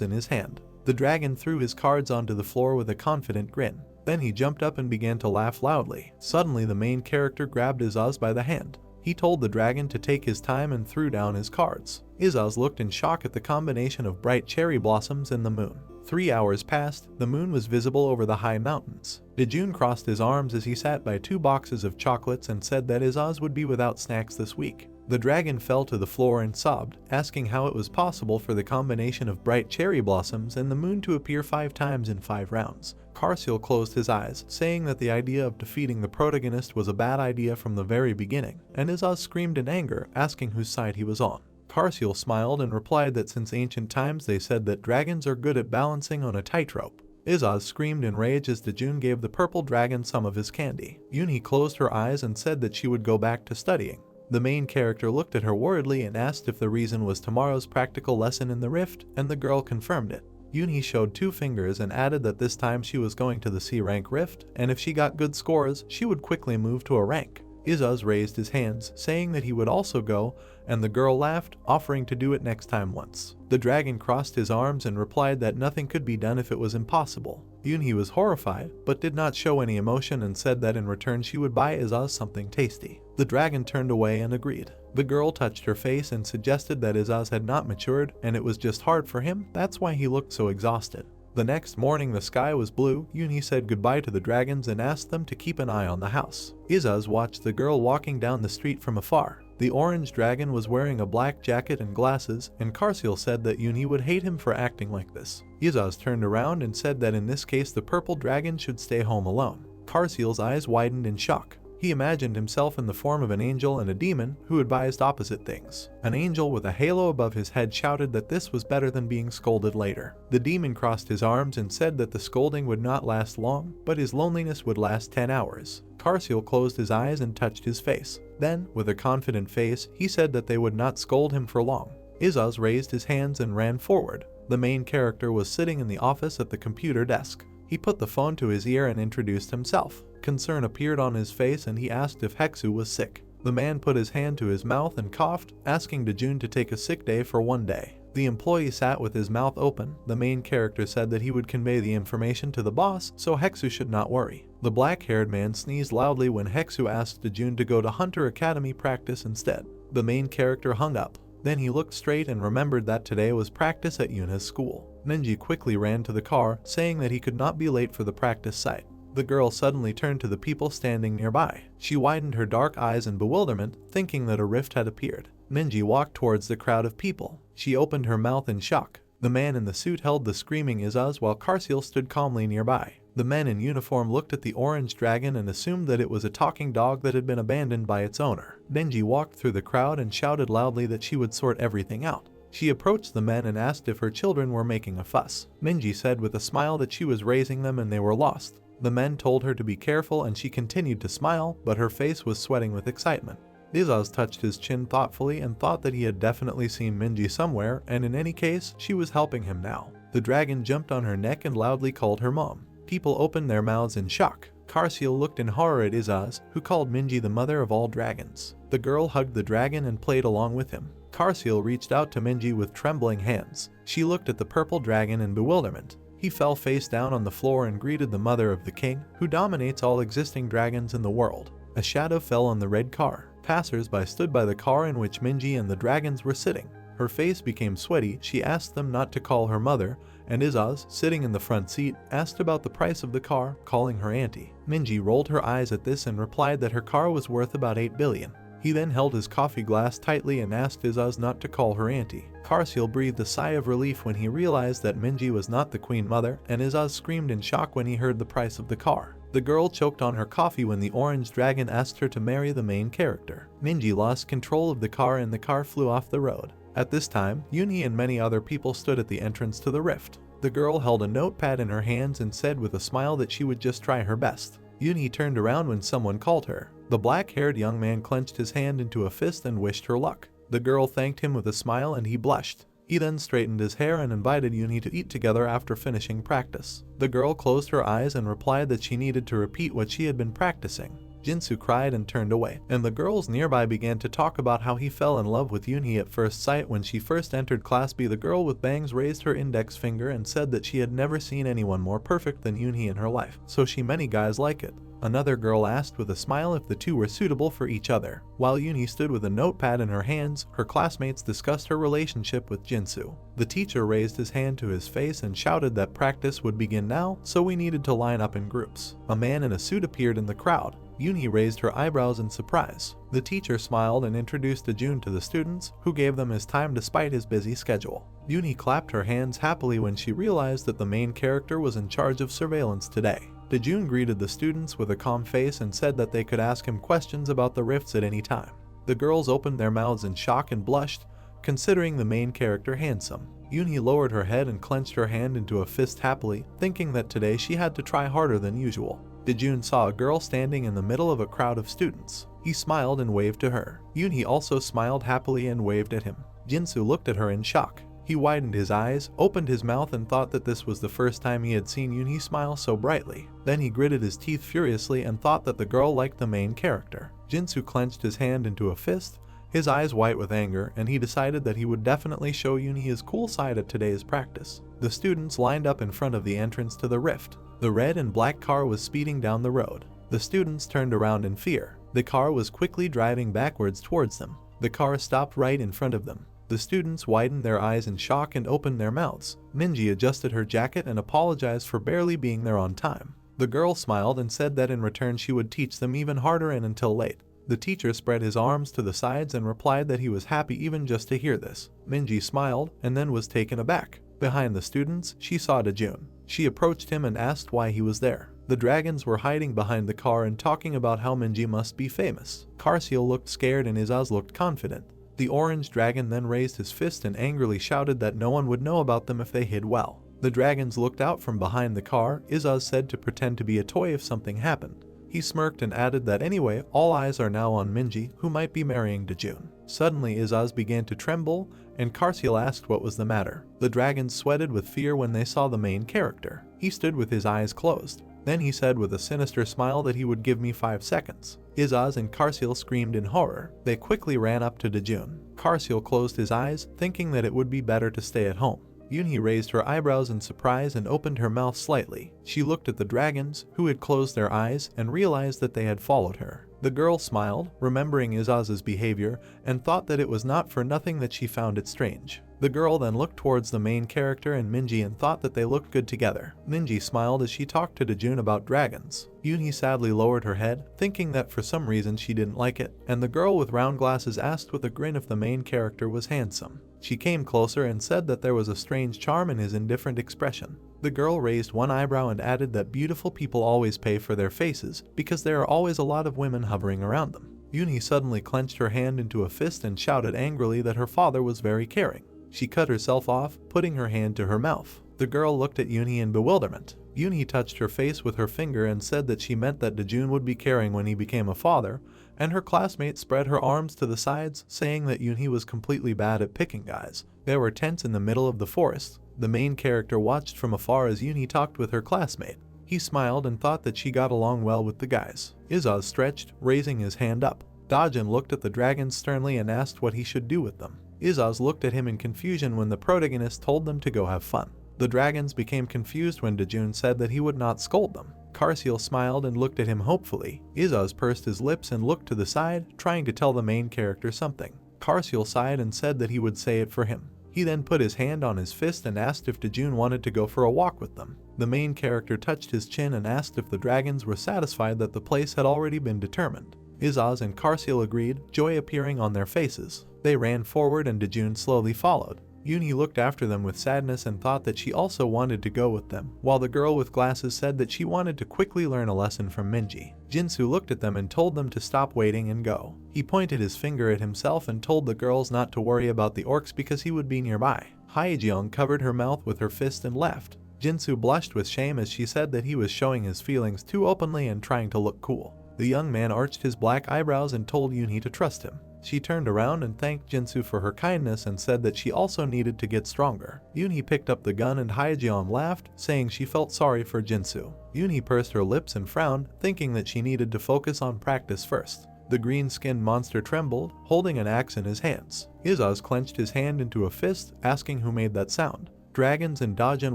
S1: in his hand. The dragon threw his cards onto the floor with a confident grin. Then he jumped up and began to laugh loudly. Suddenly the main character grabbed Izaz by the hand. He told the dragon to take his time and threw down his cards. Izaz looked in shock at the combination of bright cherry blossoms and the moon. 3 hours passed. The moon was visible over the high mountains. Dojun crossed his arms as he sat by 2 boxes of chocolates and said that Izaz would be without snacks this week. The dragon fell to the floor and sobbed, asking how it was possible for the combination of bright cherry blossoms and the moon to appear 5 times in 5 rounds. Karsil closed his eyes, saying that the idea of defeating the protagonist was a bad idea from the very beginning, and Izaz screamed in anger, asking whose side he was on. Karsil smiled and replied that since ancient times they said that dragons are good at balancing on a tightrope. Izaz screamed in rage as Dojun gave the purple dragon some of his candy. Yunhee closed her eyes and said that she would go back to studying. The main character looked at her worriedly and asked if the reason was tomorrow's practical lesson in the rift, and the girl confirmed it. Yunhee showed 2 fingers and added that this time she was going to the C-rank rift, and if she got good scores, she would quickly move to a rank. Izaz raised his hands, saying that he would also go, and the girl laughed, offering to do it next time once. The dragon crossed his arms and replied that nothing could be done if it was impossible. Yunhee was horrified, but did not show any emotion and said that in return she would buy Izaz something tasty. The dragon turned away and agreed. The girl touched her face and suggested that Izaz had not matured, and it was just hard for him, that's why he looked so exhausted. The next morning the sky was blue. Yunhee said goodbye to the dragons and asked them to keep an eye on the house. Izaz watched the girl walking down the street from afar. The orange dragon was wearing a black jacket and glasses, and Karsil said that Yunhee would hate him for acting like this. Izaz turned around and said that in this case the purple dragon should stay home alone. Karsil's eyes widened in shock. He imagined himself in the form of an angel and a demon who advised opposite things. An angel with a halo above his head shouted that this was better than being scolded later. The demon crossed his arms and said that the scolding would not last long, but his loneliness would last 10 hours. Karsil closed his eyes and touched his face. Then, with a confident face, he said that they would not scold him for long. Izaz raised his hands and ran forward. The main character was sitting in the office at the computer desk. He put the phone to his ear and introduced himself. Concern appeared on his face and he asked if Heksu was sick. The man put his hand to his mouth and coughed, asking Dojun to take a sick day for 1 day. The employee sat with his mouth open. The main character said that he would convey the information to the boss, so Heksu should not worry. The black-haired man sneezed loudly when Heksu asked Dojun to go to Hunter Academy practice instead. The main character hung up. Then he looked straight and remembered that today was practice at Yunhee's school. Minhyuk quickly ran to the car, saying that he could not be late for the practice site. The girl suddenly turned to the people standing nearby. She widened her dark eyes in bewilderment, thinking that a rift had appeared. Minhyuk walked towards the crowd of people. She opened her mouth in shock. The man in the suit held the screaming Izaz while Karsil stood calmly nearby. The men in uniform looked at the orange dragon and assumed that it was a talking dog that had been abandoned by its owner. Minhyuk walked through the crowd and shouted loudly that she would sort everything out. She approached the men and asked if her children were making a fuss. Minhyuk said with a smile that she was raising them and they were lost. The men told her to be careful and she continued to smile, but her face was sweating with excitement. Izaz touched his chin thoughtfully and thought that he had definitely seen Minhyuk somewhere, and in any case, she was helping him now. The dragon jumped on her neck and loudly called her mom. People opened their mouths in shock. Karsil looked in horror at Izaz, who called Minhyuk the mother of all dragons. The girl hugged the dragon and played along with him. Karsil reached out to Minhyuk with trembling hands. She looked at the purple dragon in bewilderment. He fell face down on the floor and greeted the mother of the king, who dominates all existing dragons in the world. A shadow fell on the red car. Passers-by stood by the car in which Minji and the dragons were sitting. Her face became sweaty. She asked them not to call her mother, and Izaz, sitting in the front seat, asked about the price of the car, calling her auntie. Minji rolled her eyes at this and replied that her car was worth about 8 billion. He then held his coffee glass tightly and asked Izaz not to call her auntie. Karsil breathed a sigh of relief when he realized that Minji was not the queen mother, and Izaz screamed in shock when he heard the price of the car. The girl choked on her coffee when the orange dragon asked her to marry the main character. Minji lost control of the car and the car flew off the road. At this time, Yunhee and many other people stood at the entrance to the rift. The girl held a notepad in her hands and said with a smile that she would just try her best. Yunhee turned around when someone called her. The black-haired young man clenched his hand into a fist and wished her luck. The girl thanked him with a smile and he blushed. He then straightened his hair and invited Yunhee to eat together after finishing practice. The girl closed her eyes and replied that she needed to repeat what she had been practicing. Jinsu cried and turned away, and the girls nearby began to talk about how he fell in love with Yunhee at first sight when she first entered Class B. The girl with bangs raised her index finger and said that she had never seen anyone more perfect than Yunhee in her life, so she many guys like it. Another girl asked with a smile if the two were suitable for each other. While Yunhee stood with a notepad in her hands, her classmates discussed her relationship with Jinsu. The teacher raised his hand to his face and shouted that practice would begin now, so we needed to line up in groups. A man in a suit appeared in the crowd. Yunhee raised her eyebrows in surprise. The teacher smiled and introduced Dojun to the students, who gave them his time despite his busy schedule. Yunhee clapped her hands happily when she realized that the main character was in charge of surveillance today. Dojun greeted the students with a calm face and said that they could ask him questions about the rifts at any time. The girls opened their mouths in shock and blushed, considering the main character handsome. Yunhee lowered her head and clenched her hand into a fist happily, thinking that today she had to try harder than usual. Dojun saw a girl standing in the middle of a crowd of students. He smiled and waved to her. Yunhee also smiled happily and waved at him. Jinsu looked at her in shock. He widened his eyes, opened his mouth and thought that this was the first time he had seen Yunhee smile so brightly. Then he gritted his teeth furiously and thought that the girl liked the main character. Jinsu clenched his hand into a fist, his eyes white with anger, and he decided that he would definitely show Yunhee his cool side at today's practice. The students lined up in front of the entrance to the rift. The red and black car was speeding down the road. The students turned around in fear. The car was quickly driving backwards towards them. The car stopped right in front of them. The students widened their eyes in shock and opened their mouths. Minji adjusted her jacket and apologized for barely being there on time. The girl smiled and said that in return she would teach them even harder and until late. The teacher spread his arms to the sides and replied that he was happy even just to hear this. Minji smiled and then was taken aback. Behind the students, she saw Dojun. She approached him and asked why he was there. The dragons were hiding behind the car and talking about how Minji must be famous. Karsil looked scared and Izaz looked confident. The orange dragon then raised his fist and angrily shouted that no one would know about them if they hid well. The dragons looked out from behind the car. Izaz said to pretend to be a toy if something happened. He smirked and added that anyway, all eyes are now on Minji, who might be marrying Dojun. Suddenly Izaz began to tremble, and Karsil asked what was the matter. The dragons sweated with fear when they saw the main character. He stood with his eyes closed. Then he said with a sinister smile that he would give me 5 seconds. Izaz and Karsil screamed in horror. They quickly ran up to Dojun. Karsil closed his eyes, thinking that it would be better to stay at home. Yunhee raised her eyebrows in surprise and opened her mouth slightly. She looked at the dragons, who had closed their eyes, and realized that they had followed her. The girl smiled, remembering Izaz's behavior, and thought that it was not for nothing that she found it strange. The girl then looked towards the main character and Minji and thought that they looked good together. Minji smiled as she talked to Dojun about dragons. Yunhee sadly lowered her head, thinking that for some reason she didn't like it, and the girl with round glasses asked with a grin if the main character was handsome. She came closer and said that there was a strange charm in his indifferent expression. The girl raised one eyebrow and added that beautiful people always pay for their faces because there are always a lot of women hovering around them. Yunhee suddenly clenched her hand into a fist and shouted angrily that her father was very caring. She cut herself off, putting her hand to her mouth. The girl looked at Yunhee in bewilderment. Yunhee touched her face with her finger and said that she meant that Dojun would be caring when he became a father, and her classmate spread her arms to the sides, saying that Yunhee was completely bad at picking guys. There were tents in the middle of the forest. The main character watched from afar as Yunhee talked with her classmate. He smiled and thought that she got along well with the guys. Izaz stretched, raising his hand up. Dojun looked at the dragons sternly and asked what he should do with them. Izaz looked at him in confusion when the protagonist told them to go have fun. The dragons became confused when Dojun said that he would not scold them. Karsiel smiled and looked at him hopefully. Izaz pursed his lips and looked to the side, trying to tell the main character something. Karsiel sighed and said that he would say it for him. He then put his hand on his fist and asked if Dojun wanted to go for a walk with them. The main character touched his chin and asked if the dragons were satisfied that the place had already been determined. Izaz and Karsiel agreed, joy appearing on their faces. They ran forward and Dojun slowly followed. Yunhee looked after them with sadness and thought that she also wanted to go with them, while the girl with glasses said that she wanted to quickly learn a lesson from Minji. Jinsu looked at them and told them to stop waiting and go. He pointed his finger at himself and told the girls not to worry about the orcs because he would be nearby. Haejeong covered her mouth with her fist and left. Jinsu blushed with shame as she said that he was showing his feelings too openly and trying to look cool. The young man arched his black eyebrows and told Yunhee to trust him. She turned around and thanked Jinsu for her kindness and said that she also needed to get stronger. Yunhee picked up the gun and Haejeong laughed, saying she felt sorry for Jinsu. Yunhee pursed her lips and frowned, thinking that she needed to focus on practice first. The green-skinned monster trembled, holding an axe in his hands. Izaz clenched his hand into a fist, asking who made that sound. Dragons and Dojun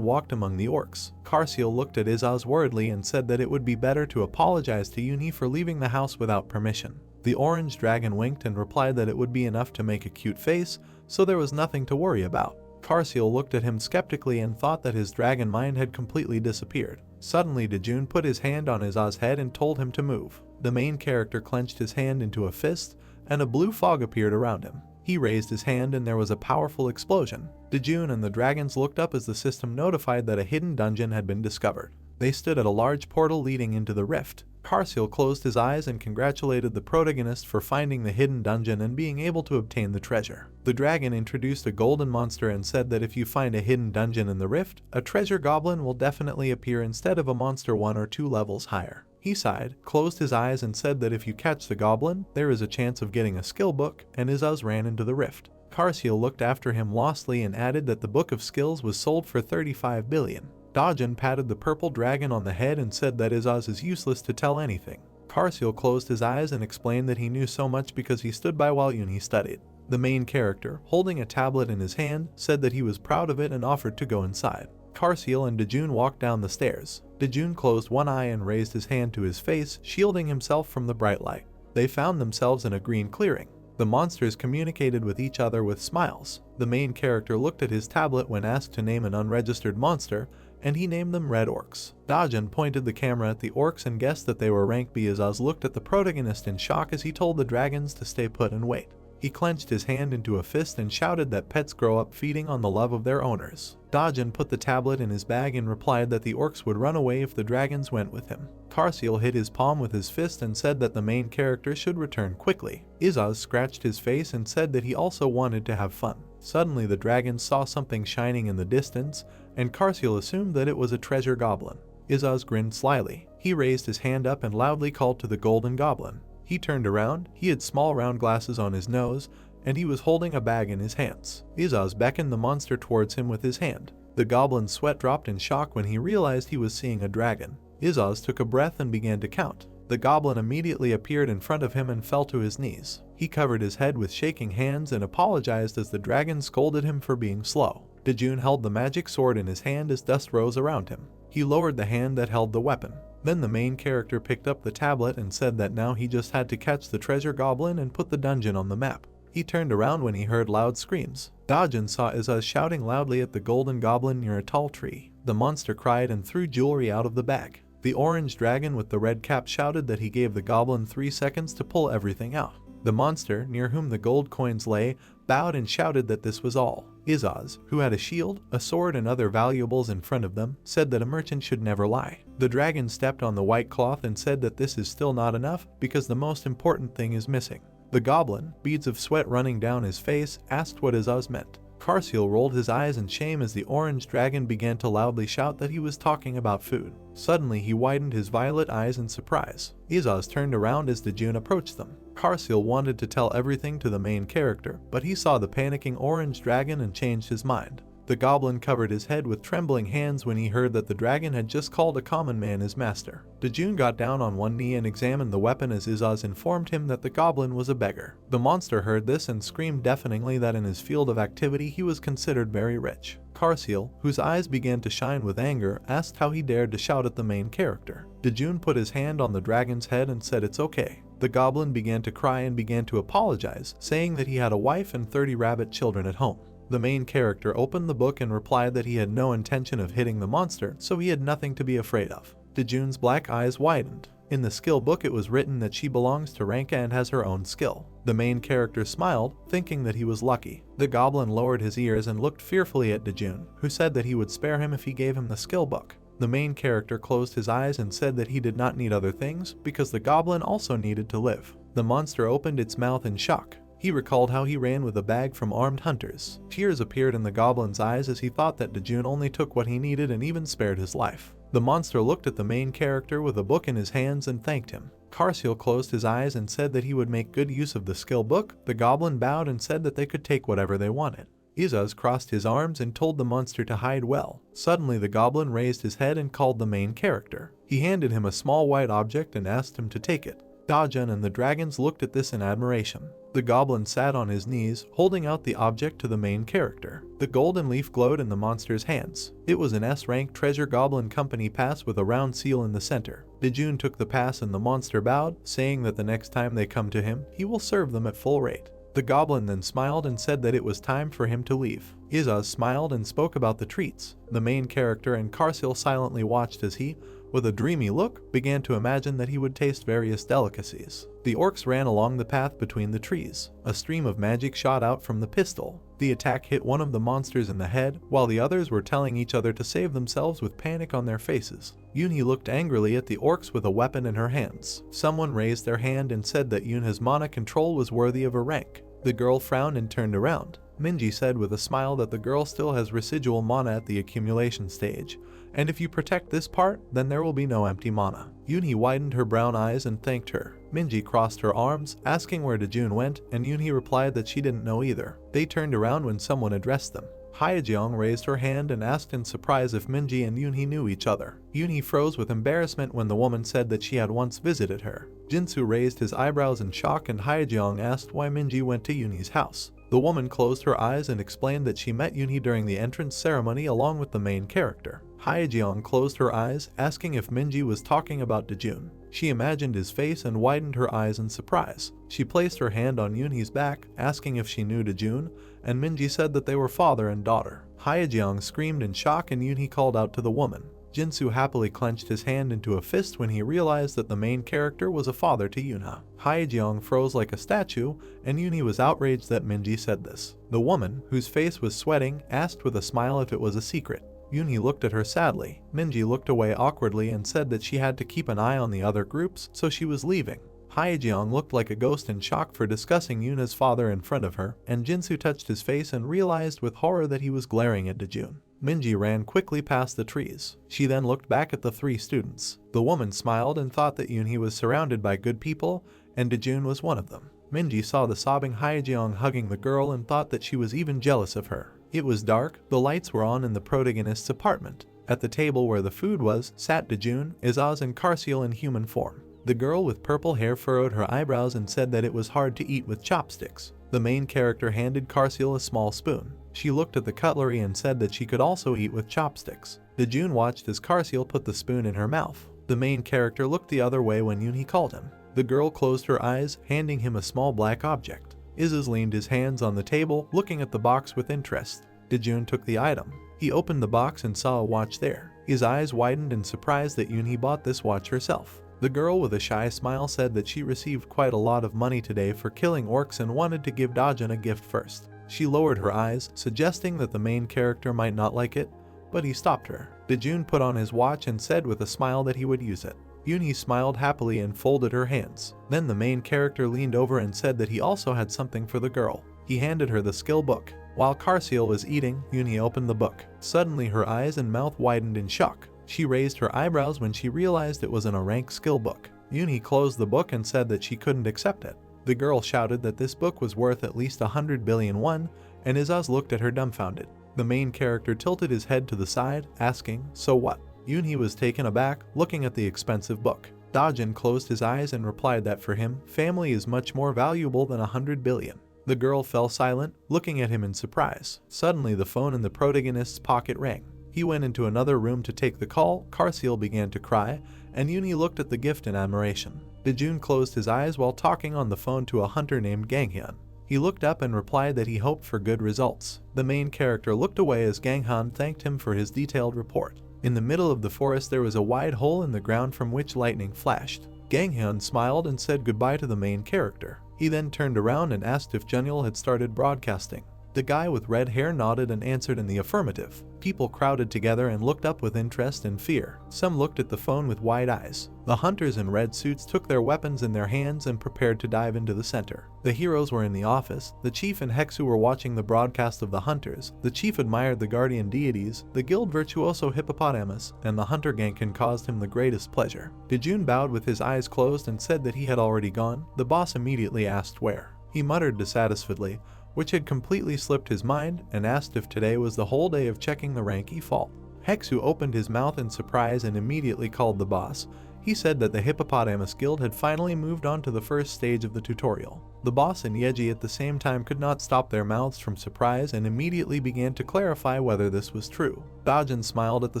S1: walked among the orcs. Karsiel looked at Izaz worriedly and said that it would be better to apologize to Yunhee for leaving the house without permission. The orange dragon winked and replied that it would be enough to make a cute face, so there was nothing to worry about. Karsiel looked at him skeptically and thought that his dragon mind had completely disappeared. Suddenly Dojun put his hand on Izaz's head and told him to move. The main character clenched his hand into a fist, and a blue fog appeared around him. He raised his hand and there was a powerful explosion. Dojun and the dragons looked up as the system notified that a hidden dungeon had been discovered. They stood at a large portal leading into the rift. Karsiel closed his eyes and congratulated the protagonist for finding the hidden dungeon and being able to obtain the treasure. The dragon introduced a golden monster and said that if you find a hidden dungeon in the rift, a treasure goblin will definitely appear instead of a monster 1 or 2 levels higher. He sighed, closed his eyes and said that if you catch the goblin, there is a chance of getting a skill book, and Izaz ran into the rift. Karsiel looked after him lostly and added that the book of skills was sold for 35 billion. Dojun patted the purple dragon on the head and said that Izaz is useless to tell anything. Karsiel closed his eyes and explained that he knew so much because he stood by while Yunhee studied. The main character, holding a tablet in his hand, said that he was proud of it and offered to go inside. Karsiel and Dojun walked down the stairs. Dojun closed one eye and raised his hand to his face, shielding himself from the bright light. They found themselves in a green clearing. The monsters communicated with each other with smiles. The main character looked at his tablet when asked to name an unregistered monster, and he named them red orcs. Dojun pointed the camera at the orcs and guessed that they were rank B. Izaz looked at the protagonist in shock as he told the dragons to stay put and wait. He clenched his hand into a fist and shouted that pets grow up feeding on the love of their owners. Dojun put the tablet in his bag and replied that the orcs would run away if the dragons went with him. Karsiel hit his palm with his fist and said that the main character should return quickly. Izaz scratched his face and said that he also wanted to have fun. Suddenly the dragons saw something shining in the distance, and Karsiel assumed that it was a treasure goblin. Izaz grinned slyly. He raised his hand up and loudly called to the golden goblin. He turned around, he had small round glasses on his nose, and he was holding a bag in his hands. Izaz beckoned the monster towards him with his hand. The goblin's sweat dropped in shock when he realized he was seeing a dragon. Izaz took a breath and began to count. The goblin immediately appeared in front of him and fell to his knees. He covered his head with shaking hands and apologized as the dragon scolded him for being slow. Dojun held the magic sword in his hand as dust rose around him. He lowered the hand that held the weapon. Then the main character picked up the tablet and said that now he just had to catch the treasure goblin and put the dungeon on the map. He turned around when he heard loud screams. Dojun saw Izaz shouting loudly at the golden goblin near a tall tree. The monster cried and threw jewelry out of the bag. The orange dragon with the red cap shouted that he gave the goblin 3 seconds to pull everything out. The monster, near whom the gold coins lay, bowed and shouted that this was all. Izaz, who had a shield, a sword and other valuables in front of them, said that a merchant should never lie. The dragon stepped on the white cloth and said that this is still not enough because the most important thing is missing. The goblin, beads of sweat running down his face, asked what Izaz meant. Karsiel rolled his eyes in shame as the orange dragon began to loudly shout that he was talking about food. Suddenly he widened his violet eyes in surprise. Izaz turned around as Dojun approached them. Karsiel wanted to tell everything to the main character, but he saw the panicking orange dragon and changed his mind. The goblin covered his head with trembling hands when he heard that the dragon had just called a common man his master. Dojun got down on one knee and examined the weapon as Izaz informed him that the goblin was a beggar. The monster heard this and screamed deafeningly that in his field of activity he was considered very rich. Karseal, whose eyes began to shine with anger, asked how he dared to shout at the main character. Dojun put his hand on the dragon's head and said it's okay. The goblin began to cry and began to apologize, saying that he had a wife and 30 rabbit children at home. The main character opened the book and replied that he had no intention of hitting the monster, so he had nothing to be afraid of. Dojun's black eyes widened. In the skill book it was written that she belongs to Ranka and has her own skill. The main character smiled, thinking that he was lucky. The goblin lowered his ears and looked fearfully at Dojun, who said that he would spare him if he gave him the skill book. The main character closed his eyes and said that he did not need other things, because the goblin also needed to live. The monster opened its mouth in shock. He recalled how he ran with a bag from armed hunters. Tears appeared in the goblin's eyes as he thought that Dojun only took what he needed and even spared his life. The monster looked at the main character with a book in his hands and thanked him. Karseal closed his eyes and said that he would make good use of the skill book. The goblin bowed and said that they could take whatever they wanted. Izaz crossed his arms and told the monster to hide well. Suddenly the goblin raised his head and called the main character. He handed him a small white object and asked him to take it. Dojun and the dragons looked at this in admiration. The goblin sat on his knees, holding out the object to the main character. The golden leaf glowed in the monster's hands. It was an S-rank treasure goblin company pass with a round seal in the center. Dojun took the pass and the monster bowed, saying that the next time they come to him, he will serve them at full rate. The goblin then smiled and said that it was time for him to leave. Izaz smiled and spoke about the treats. The main character and Karseal silently watched as he, with a dreamy look, began to imagine that he would taste various delicacies. The orcs ran along the path between the trees. A stream of magic shot out from the pistol. The attack hit one of the monsters in the head, while the others were telling each other to save themselves with panic on their faces. Yunhee looked angrily at the orcs with a weapon in her hands. Someone raised their hand and said that Yunhee's mana control was worthy of a rank. The girl frowned and turned around. Minji said with a smile that the girl still has residual mana at the accumulation stage, and if you protect this part, then there will be no empty mana. Yunhee widened her brown eyes and thanked her. Minji crossed her arms, asking where Dojun went, and Yunhee replied that she didn't know either. They turned around when someone addressed them. Hyejeong raised her hand and asked in surprise if Minji and Yunhee knew each other. Yunhee froze with embarrassment when the woman said that she had once visited her. Jinsu raised his eyebrows in shock and Hyejeong asked why Minji went to Yunhee's house. The woman closed her eyes and explained that she met Yunhee during the entrance ceremony along with the main character. Hyejeong closed her eyes, asking if Minji was talking about Dojun. She imagined his face and widened her eyes in surprise. She placed her hand on Yunhee's back, asking if she knew Dojun, and Minji said that they were father and daughter. Hyejeong screamed in shock and Yunhee called out to the woman. Jinsu happily clenched his hand into a fist when he realized that the main character was a father to Yunhee. Hyejeong froze like a statue, and Yunhee was outraged that Minji said this. The woman, whose face was sweating, asked with a smile if it was a secret. Yunhee looked at her sadly. Minji looked away awkwardly and said that she had to keep an eye on the other groups, so she was leaving. Hyejeong looked like a ghost in shock for discussing Yunhee's father in front of her, and Jinsu touched his face and realized with horror that he was glaring at Dojun. Minji ran quickly past the trees. She then looked back at the three students. The woman smiled and thought that Yunhee was surrounded by good people, and Dojun was one of them. Minji saw the sobbing Hyejeong hugging the girl and thought that she was even jealous of her. It was dark, the lights were on in the protagonist's apartment. At the table where the food was, sat Dojun, Izaz and Karseal in human form. The girl with purple hair furrowed her eyebrows and said that it was hard to eat with chopsticks. The main character handed Karseal a small spoon. She looked at the cutlery and said that she could also eat with chopsticks. Dojun watched as Karseal put the spoon in her mouth. The main character looked the other way when Yunhee called him. The girl closed her eyes, handing him a small black object. Izaz leaned his hands on the table, looking at the box with interest. Dojun took the item. He opened the box and saw a watch there. His eyes widened in surprise that Yunhee bought this watch herself. The girl with a shy smile said that she received quite a lot of money today for killing orcs and wanted to give Dojun a gift first. She lowered her eyes, suggesting that the main character might not like it, but he stopped her. Dojun put on his watch and said with a smile that he would use it. Yunhee smiled happily and folded her hands. Then the main character leaned over and said that he also had something for the girl. He handed her the skill book. While Karseal was eating, Yunhee opened the book. Suddenly her eyes and mouth widened in shock. She raised her eyebrows when she realized it was an A-rank skill book. Yunhee closed the book and said that she couldn't accept it. The girl shouted that this book was worth at least 100 billion won, and Izaz looked at her dumbfounded. The main character tilted his head to the side, asking, "So what?" Yunhee was taken aback, looking at the expensive book. Dojun closed his eyes and replied that for him, family is much more valuable than 100 billion. The girl fell silent, looking at him in surprise. Suddenly the phone in the protagonist's pocket rang. He went into another room to take the call. Karsiel began to cry, and Yunhee looked at the gift in admiration. Dojun closed his eyes while talking on the phone to a hunter named Ganghyun. He looked up and replied that he hoped for good results. The main character looked away as Ganghyun thanked him for his detailed report. In the middle of the forest there was a wide hole in the ground from which lightning flashed. Ganghyun smiled and said goodbye to the main character. He then turned around and asked if Junil had started broadcasting. The guy with red hair nodded and answered in the affirmative. People crowded together and looked up with interest and fear. Some looked at the phone with wide eyes. The hunters in red suits took their weapons in their hands and prepared to dive into the center. The heroes were in the office. The chief and Hexu were watching the broadcast of the hunters. The chief admired the guardian deities, the guild virtuoso hippopotamus, and the hunter Gankin caused him the greatest pleasure. Dojun bowed with his eyes closed and said that he had already gone. The boss immediately asked where. He muttered dissatisfiedly, which had completely slipped his mind, and asked if today was the whole day of checking the rank e-fault. Hexu opened his mouth in surprise and immediately called the boss. He said that the Hippopotamus Guild had finally moved on to the first stage of the tutorial. The boss and Yeji at the same time could not stop their mouths from surprise and immediately began to clarify whether this was true. Dojun smiled at the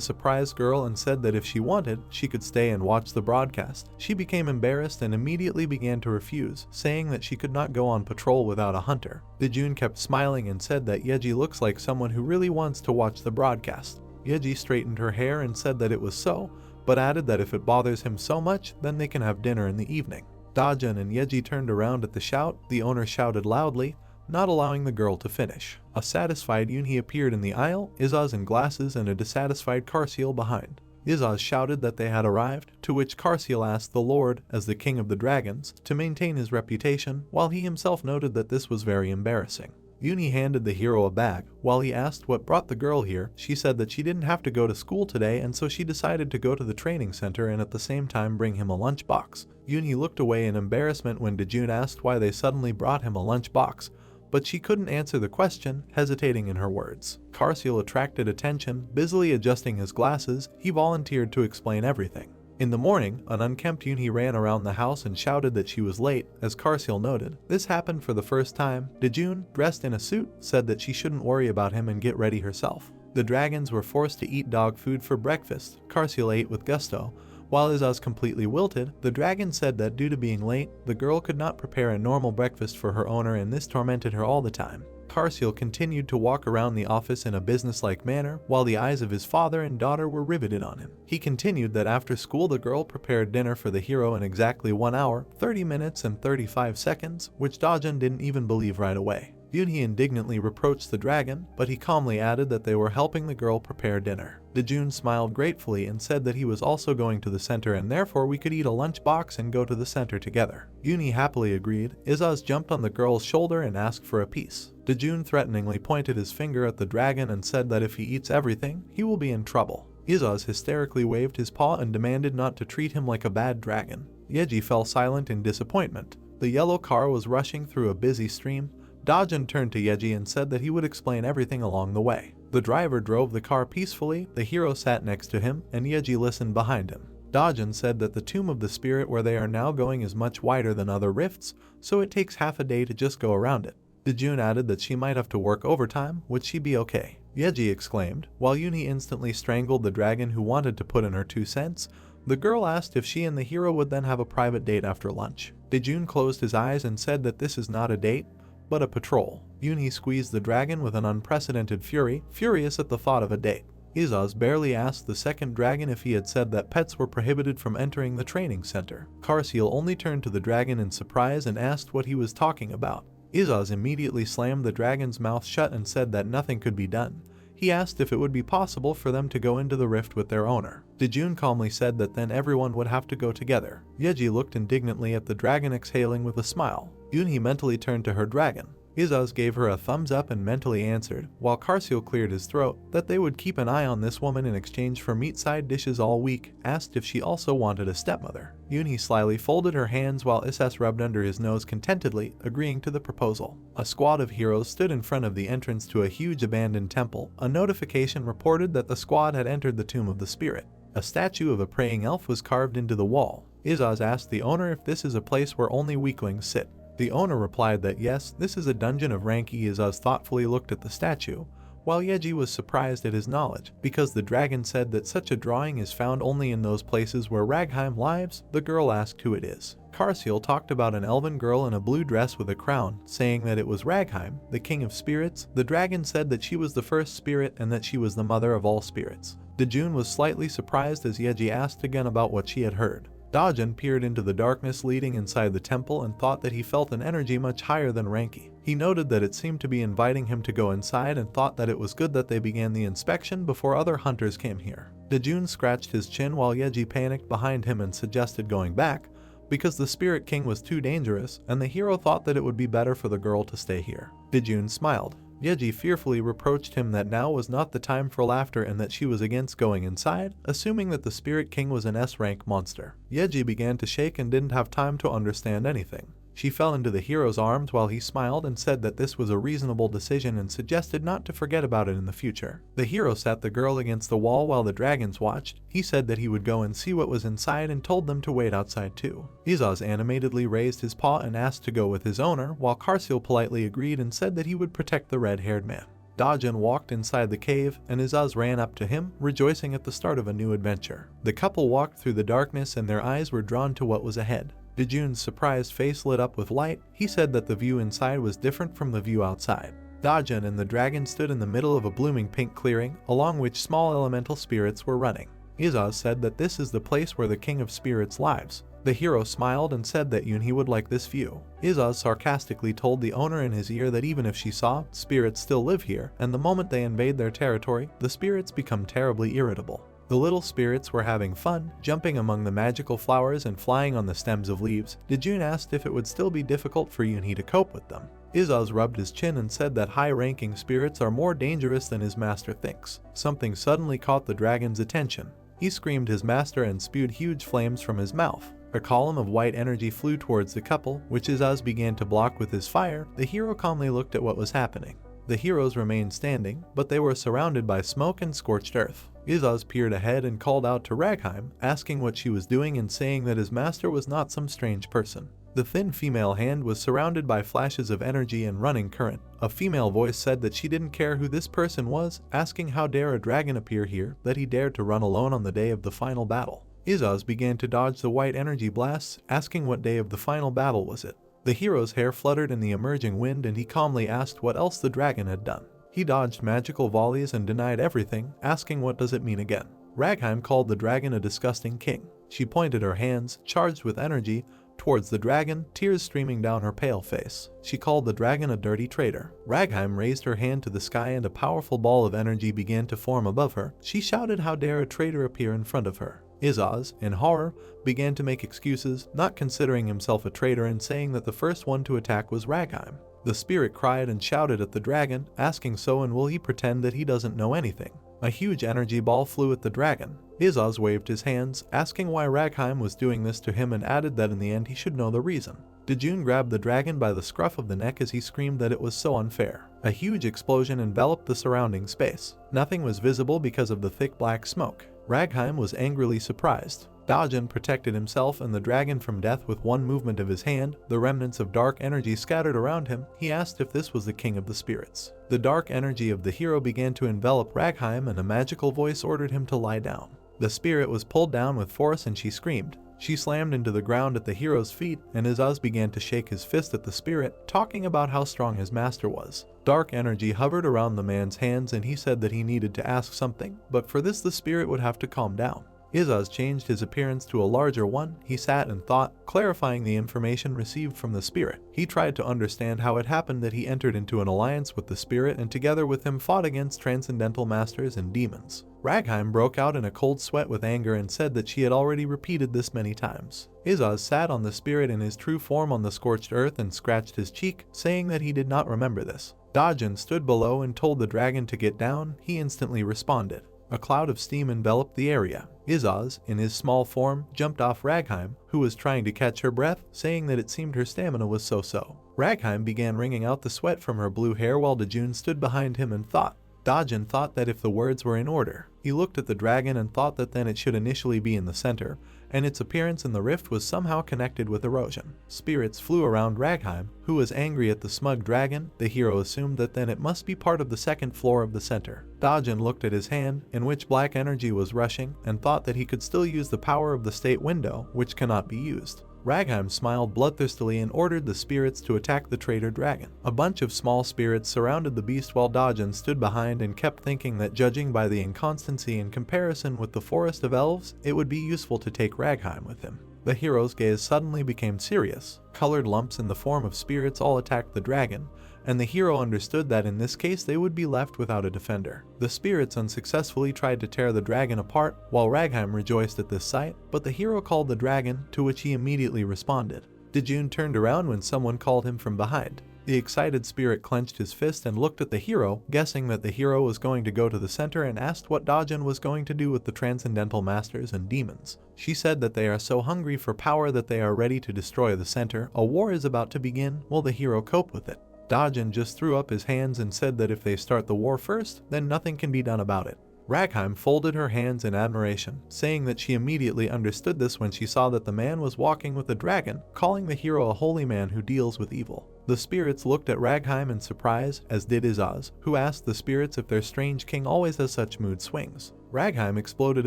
S1: surprised girl and said that if she wanted, she could stay and watch the broadcast. She became embarrassed and immediately began to refuse, saying that she could not go on patrol without a hunter. Dojun kept smiling and said that Yeji looks like someone who really wants to watch the broadcast. Yeji straightened her hair and said that it was so, but added that if it bothers him so much, then they can have dinner in the evening. Dojun and Yeji turned around at the shout. The owner shouted loudly, not allowing the girl to finish. A satisfied Yunhee appeared in the aisle, Izaz in glasses and a dissatisfied Karsiel behind. Izaz shouted that they had arrived, to which Karsiel asked the Lord, as the king of the dragons, to maintain his reputation, while he himself noted that this was very embarrassing. Yunhee handed the hero a bag. While he asked what brought the girl here, she said that she didn't have to go to school today and so she decided to go to the training center and at the same time bring him a lunchbox. Yunhee looked away in embarrassment when Dojun asked why they suddenly brought him a lunchbox, but she couldn't answer the question, hesitating in her words. Karsiel attracted attention. Busily adjusting his glasses, he volunteered to explain everything. In the morning, an unkempt Yunhee ran around the house and shouted that she was late. As Karsiel noted, this happened for the first time. Dojun, dressed in a suit, said that she shouldn't worry about him and get ready herself. The dragons were forced to eat dog food for breakfast. Karsiel ate with gusto. While Izaz completely wilted, the dragon said that due to being late, the girl could not prepare a normal breakfast for her owner and this tormented her all the time. Karsiel continued to walk around the office in a businesslike manner, while the eyes of his father and daughter were riveted on him. He continued that after school the girl prepared dinner for the hero in exactly 1 hour, 30 minutes and 35 seconds, which Dojun didn't even believe right away. Yunhee indignantly reproached the dragon, but he calmly added that they were helping the girl prepare dinner. Dojun smiled gratefully and said that he was also going to the center and therefore we could eat a lunchbox and go to the center together. Yunhee happily agreed. Izaz jumped on the girl's shoulder and asked for a piece. Dojun threateningly pointed his finger at the dragon and said that if he eats everything, he will be in trouble. Izaz hysterically waved his paw and demanded not to treat him like a bad dragon. Yeji fell silent in disappointment. The yellow car was rushing through a busy stream. Dojun turned to Yeji and said that he would explain everything along the way. The driver drove the car peacefully, the hero sat next to him, and Yeji listened behind him. Dojun said that the tomb of the spirit where they are now going is much wider than other rifts, so it takes half a day to just go around it. Dojun added that she might have to work overtime. Would she be okay? Yeji exclaimed, while Yunhee instantly strangled the dragon who wanted to put in her 2 cents. The girl asked if she and the hero would then have a private date after lunch. Dojun closed his eyes and said that this is not a date, but a patrol. Yunhee squeezed the dragon with an unprecedented fury, furious at the thought of a date. Izaz barely asked the second dragon if he had said that pets were prohibited from entering the training center. Karsiel only turned to the dragon in surprise and asked what he was talking about. Izaz immediately slammed the dragon's mouth shut and said that nothing could be done. He asked if it would be possible for them to go into the rift with their owner. Dojun calmly said that then everyone would have to go together. Yeji looked indignantly at the dragon, exhaling with a smile. Yunhee mentally turned to her dragon. Izaz gave her a thumbs up and mentally answered, while Karsiel cleared his throat, that they would keep an eye on this woman in exchange for meat side dishes all week, asked if she also wanted a stepmother. Yunhee slyly folded her hands while Izaz rubbed under his nose contentedly, agreeing to the proposal. A squad of heroes stood in front of the entrance to a huge abandoned temple. A notification reported that the squad had entered the tomb of the spirit. A statue of a praying elf was carved into the wall. Izaz asked the owner if this is a place where only weaklings sit. The owner replied that yes, this is a dungeon of rank E. Izuz thoughtfully looked at the statue, while Yeji was surprised at his knowledge, because the dragon said that such a drawing is found only in those places where Ragheim lives. The girl asked who it is. Karsiel talked about an elven girl in a blue dress with a crown, saying that it was Ragheim, the king of spirits. The dragon said that she was the first spirit and that she was the mother of all spirits. Dojun was slightly surprised as Yeji asked again about what she had heard. Dojun peered into the darkness leading inside the temple and thought that he felt an energy much higher than Ranki. He noted that it seemed to be inviting him to go inside and thought that it was good that they began the inspection before other hunters came here. Dojun scratched his chin while Yeji panicked behind him and suggested going back, because the Spirit King was too dangerous and the hero thought that it would be better for the girl to stay here. Dojun smiled. Yeji fearfully reproached him that now was not the time for laughter and that she was against going inside, assuming that the Spirit King was an S-rank monster. Yeji began to shake and didn't have time to understand anything. She fell into the hero's arms while he smiled and said that this was a reasonable decision and suggested not to forget about it in the future. The hero sat the girl against the wall while the dragons watched. He said that he would go and see what was inside and told them to wait outside too. Izuz animatedly raised his paw and asked to go with his owner, while Karsiel politely agreed and said that he would protect the red-haired man. Dojun walked inside the cave, and Izuz ran up to him, rejoicing at the start of a new adventure. The couple walked through the darkness and their eyes were drawn to what was ahead. Dojun's surprised face lit up with light. He said that the view inside was different from the view outside. Dojun and the dragon stood in the middle of a blooming pink clearing, along which small elemental spirits were running. Izuz said that this is the place where the King of Spirits lives. The hero smiled and said that Yunhee would like this view. Izuz sarcastically told the owner in his ear that even if she saw, spirits still live here, and the moment they invade their territory, the spirits become terribly irritable. The little spirits were having fun, jumping among the magical flowers and flying on the stems of leaves. Dojun asked if it would still be difficult for Yunhee to cope with them. Izuz rubbed his chin and said that high-ranking spirits are more dangerous than his master thinks. Something suddenly caught the dragon's attention. He screamed his master and spewed huge flames from his mouth. A column of white energy flew towards the couple, which Izuz began to block with his fire. The hero calmly looked at what was happening. The heroes remained standing, but they were surrounded by smoke and scorched earth. Izuz peered ahead and called out to Ragheim, asking what she was doing and saying that his master was not some strange person. The thin female hand was surrounded by flashes of energy and running current. A female voice said that she didn't care who this person was, asking how dare a dragon appear here, that he dared to run alone on the day of the final battle. Izuz began to dodge the white energy blasts, asking what day of the final battle was it. The hero's hair fluttered in the emerging wind and he calmly asked what else the dragon had done. He dodged magical volleys and denied everything, asking what does it mean again. Ragheim called the dragon a disgusting king. She pointed her hands, charged with energy, towards the dragon, tears streaming down her pale face. She called the dragon a dirty traitor. Ragheim raised her hand to the sky and a powerful ball of energy began to form above her. She shouted how dare a traitor appear in front of her. Izuz, in horror, began to make excuses, not considering himself a traitor and saying that the first one to attack was Ragheim. The spirit cried and shouted at the dragon, asking so and will he pretend that he doesn't know anything. A huge energy ball flew at the dragon. Izuz waved his hands, asking why Ragheim was doing this to him and added that in the end he should know the reason. Dojun grabbed the dragon by the scruff of the neck as he screamed that it was so unfair. A huge explosion enveloped the surrounding space. Nothing was visible because of the thick black smoke. Ragheim was angrily surprised. Dojun protected himself and the dragon from death with one movement of his hand. The remnants of dark energy scattered around him. He asked if this was the king of the spirits. The dark energy of the hero began to envelop Ragheim and a magical voice ordered him to lie down. The spirit was pulled down with force and she screamed. She slammed into the ground at the hero's feet and Izuz began to shake his fist at the spirit, talking about how strong his master was. Dark energy hovered around the man's hands and he said that he needed to ask something, but for this the spirit would have to calm down. Izuz changed his appearance to a larger one. He sat and thought, clarifying the information received from the spirit. He tried to understand how it happened that he entered into an alliance with the spirit and together with him fought against transcendental masters and demons. Ragheim broke out in a cold sweat with anger and said that she had already repeated this many times. Izuz sat on the spirit in his true form on the scorched earth and scratched his cheek, saying that he did not remember this. Dojun stood below and told the dragon to get down. He instantly responded. A cloud of steam enveloped the area. Izuz, in his small form, jumped off Ragheim, who was trying to catch her breath, saying that it seemed her stamina was so-so. Ragheim began wringing out the sweat from her blue hair while Dojun stood behind him and thought. Dojun thought that if the words were in order, he looked at the dragon and thought that then it should initially be in the center, and its appearance in the rift was somehow connected with erosion. Spirits flew around Ragheim, who was angry at the smug dragon. The hero assumed that then it must be part of the second floor of the center. Dojun looked at his hand, in which black energy was rushing, and thought that he could still use the power of the state window, which cannot be used. Ragheim smiled bloodthirstily and ordered the spirits to attack the traitor dragon. A bunch of small spirits surrounded the beast while Dojun stood behind and kept thinking that judging by the inconstancy in comparison with the Forest of Elves, it would be useful to take Ragheim with him. The hero's gaze suddenly became serious. Colored lumps in the form of spirits all attacked the dragon, and the hero understood that in this case they would be left without a defender. The spirits unsuccessfully tried to tear the dragon apart, while Ragheim rejoiced at this sight, but the hero called the dragon, to which he immediately responded. Dojun turned around when someone called him from behind. The excited spirit clenched his fist and looked at the hero, guessing that the hero was going to go to the center, and asked what Dojun was going to do with the transcendental masters and demons. She said that they are so hungry for power that they are ready to destroy the center. A war is about to begin. Will the hero cope with it? Dojun just threw up his hands and said that if they start the war first, then nothing can be done about it. Ragheim folded her hands in admiration, saying that she immediately understood this when she saw that the man was walking with a dragon, calling the hero a holy man who deals with evil. The spirits looked at Ragheim in surprise, as did Izaz, who asked the spirits if their strange king always has such mood swings. Ragheim exploded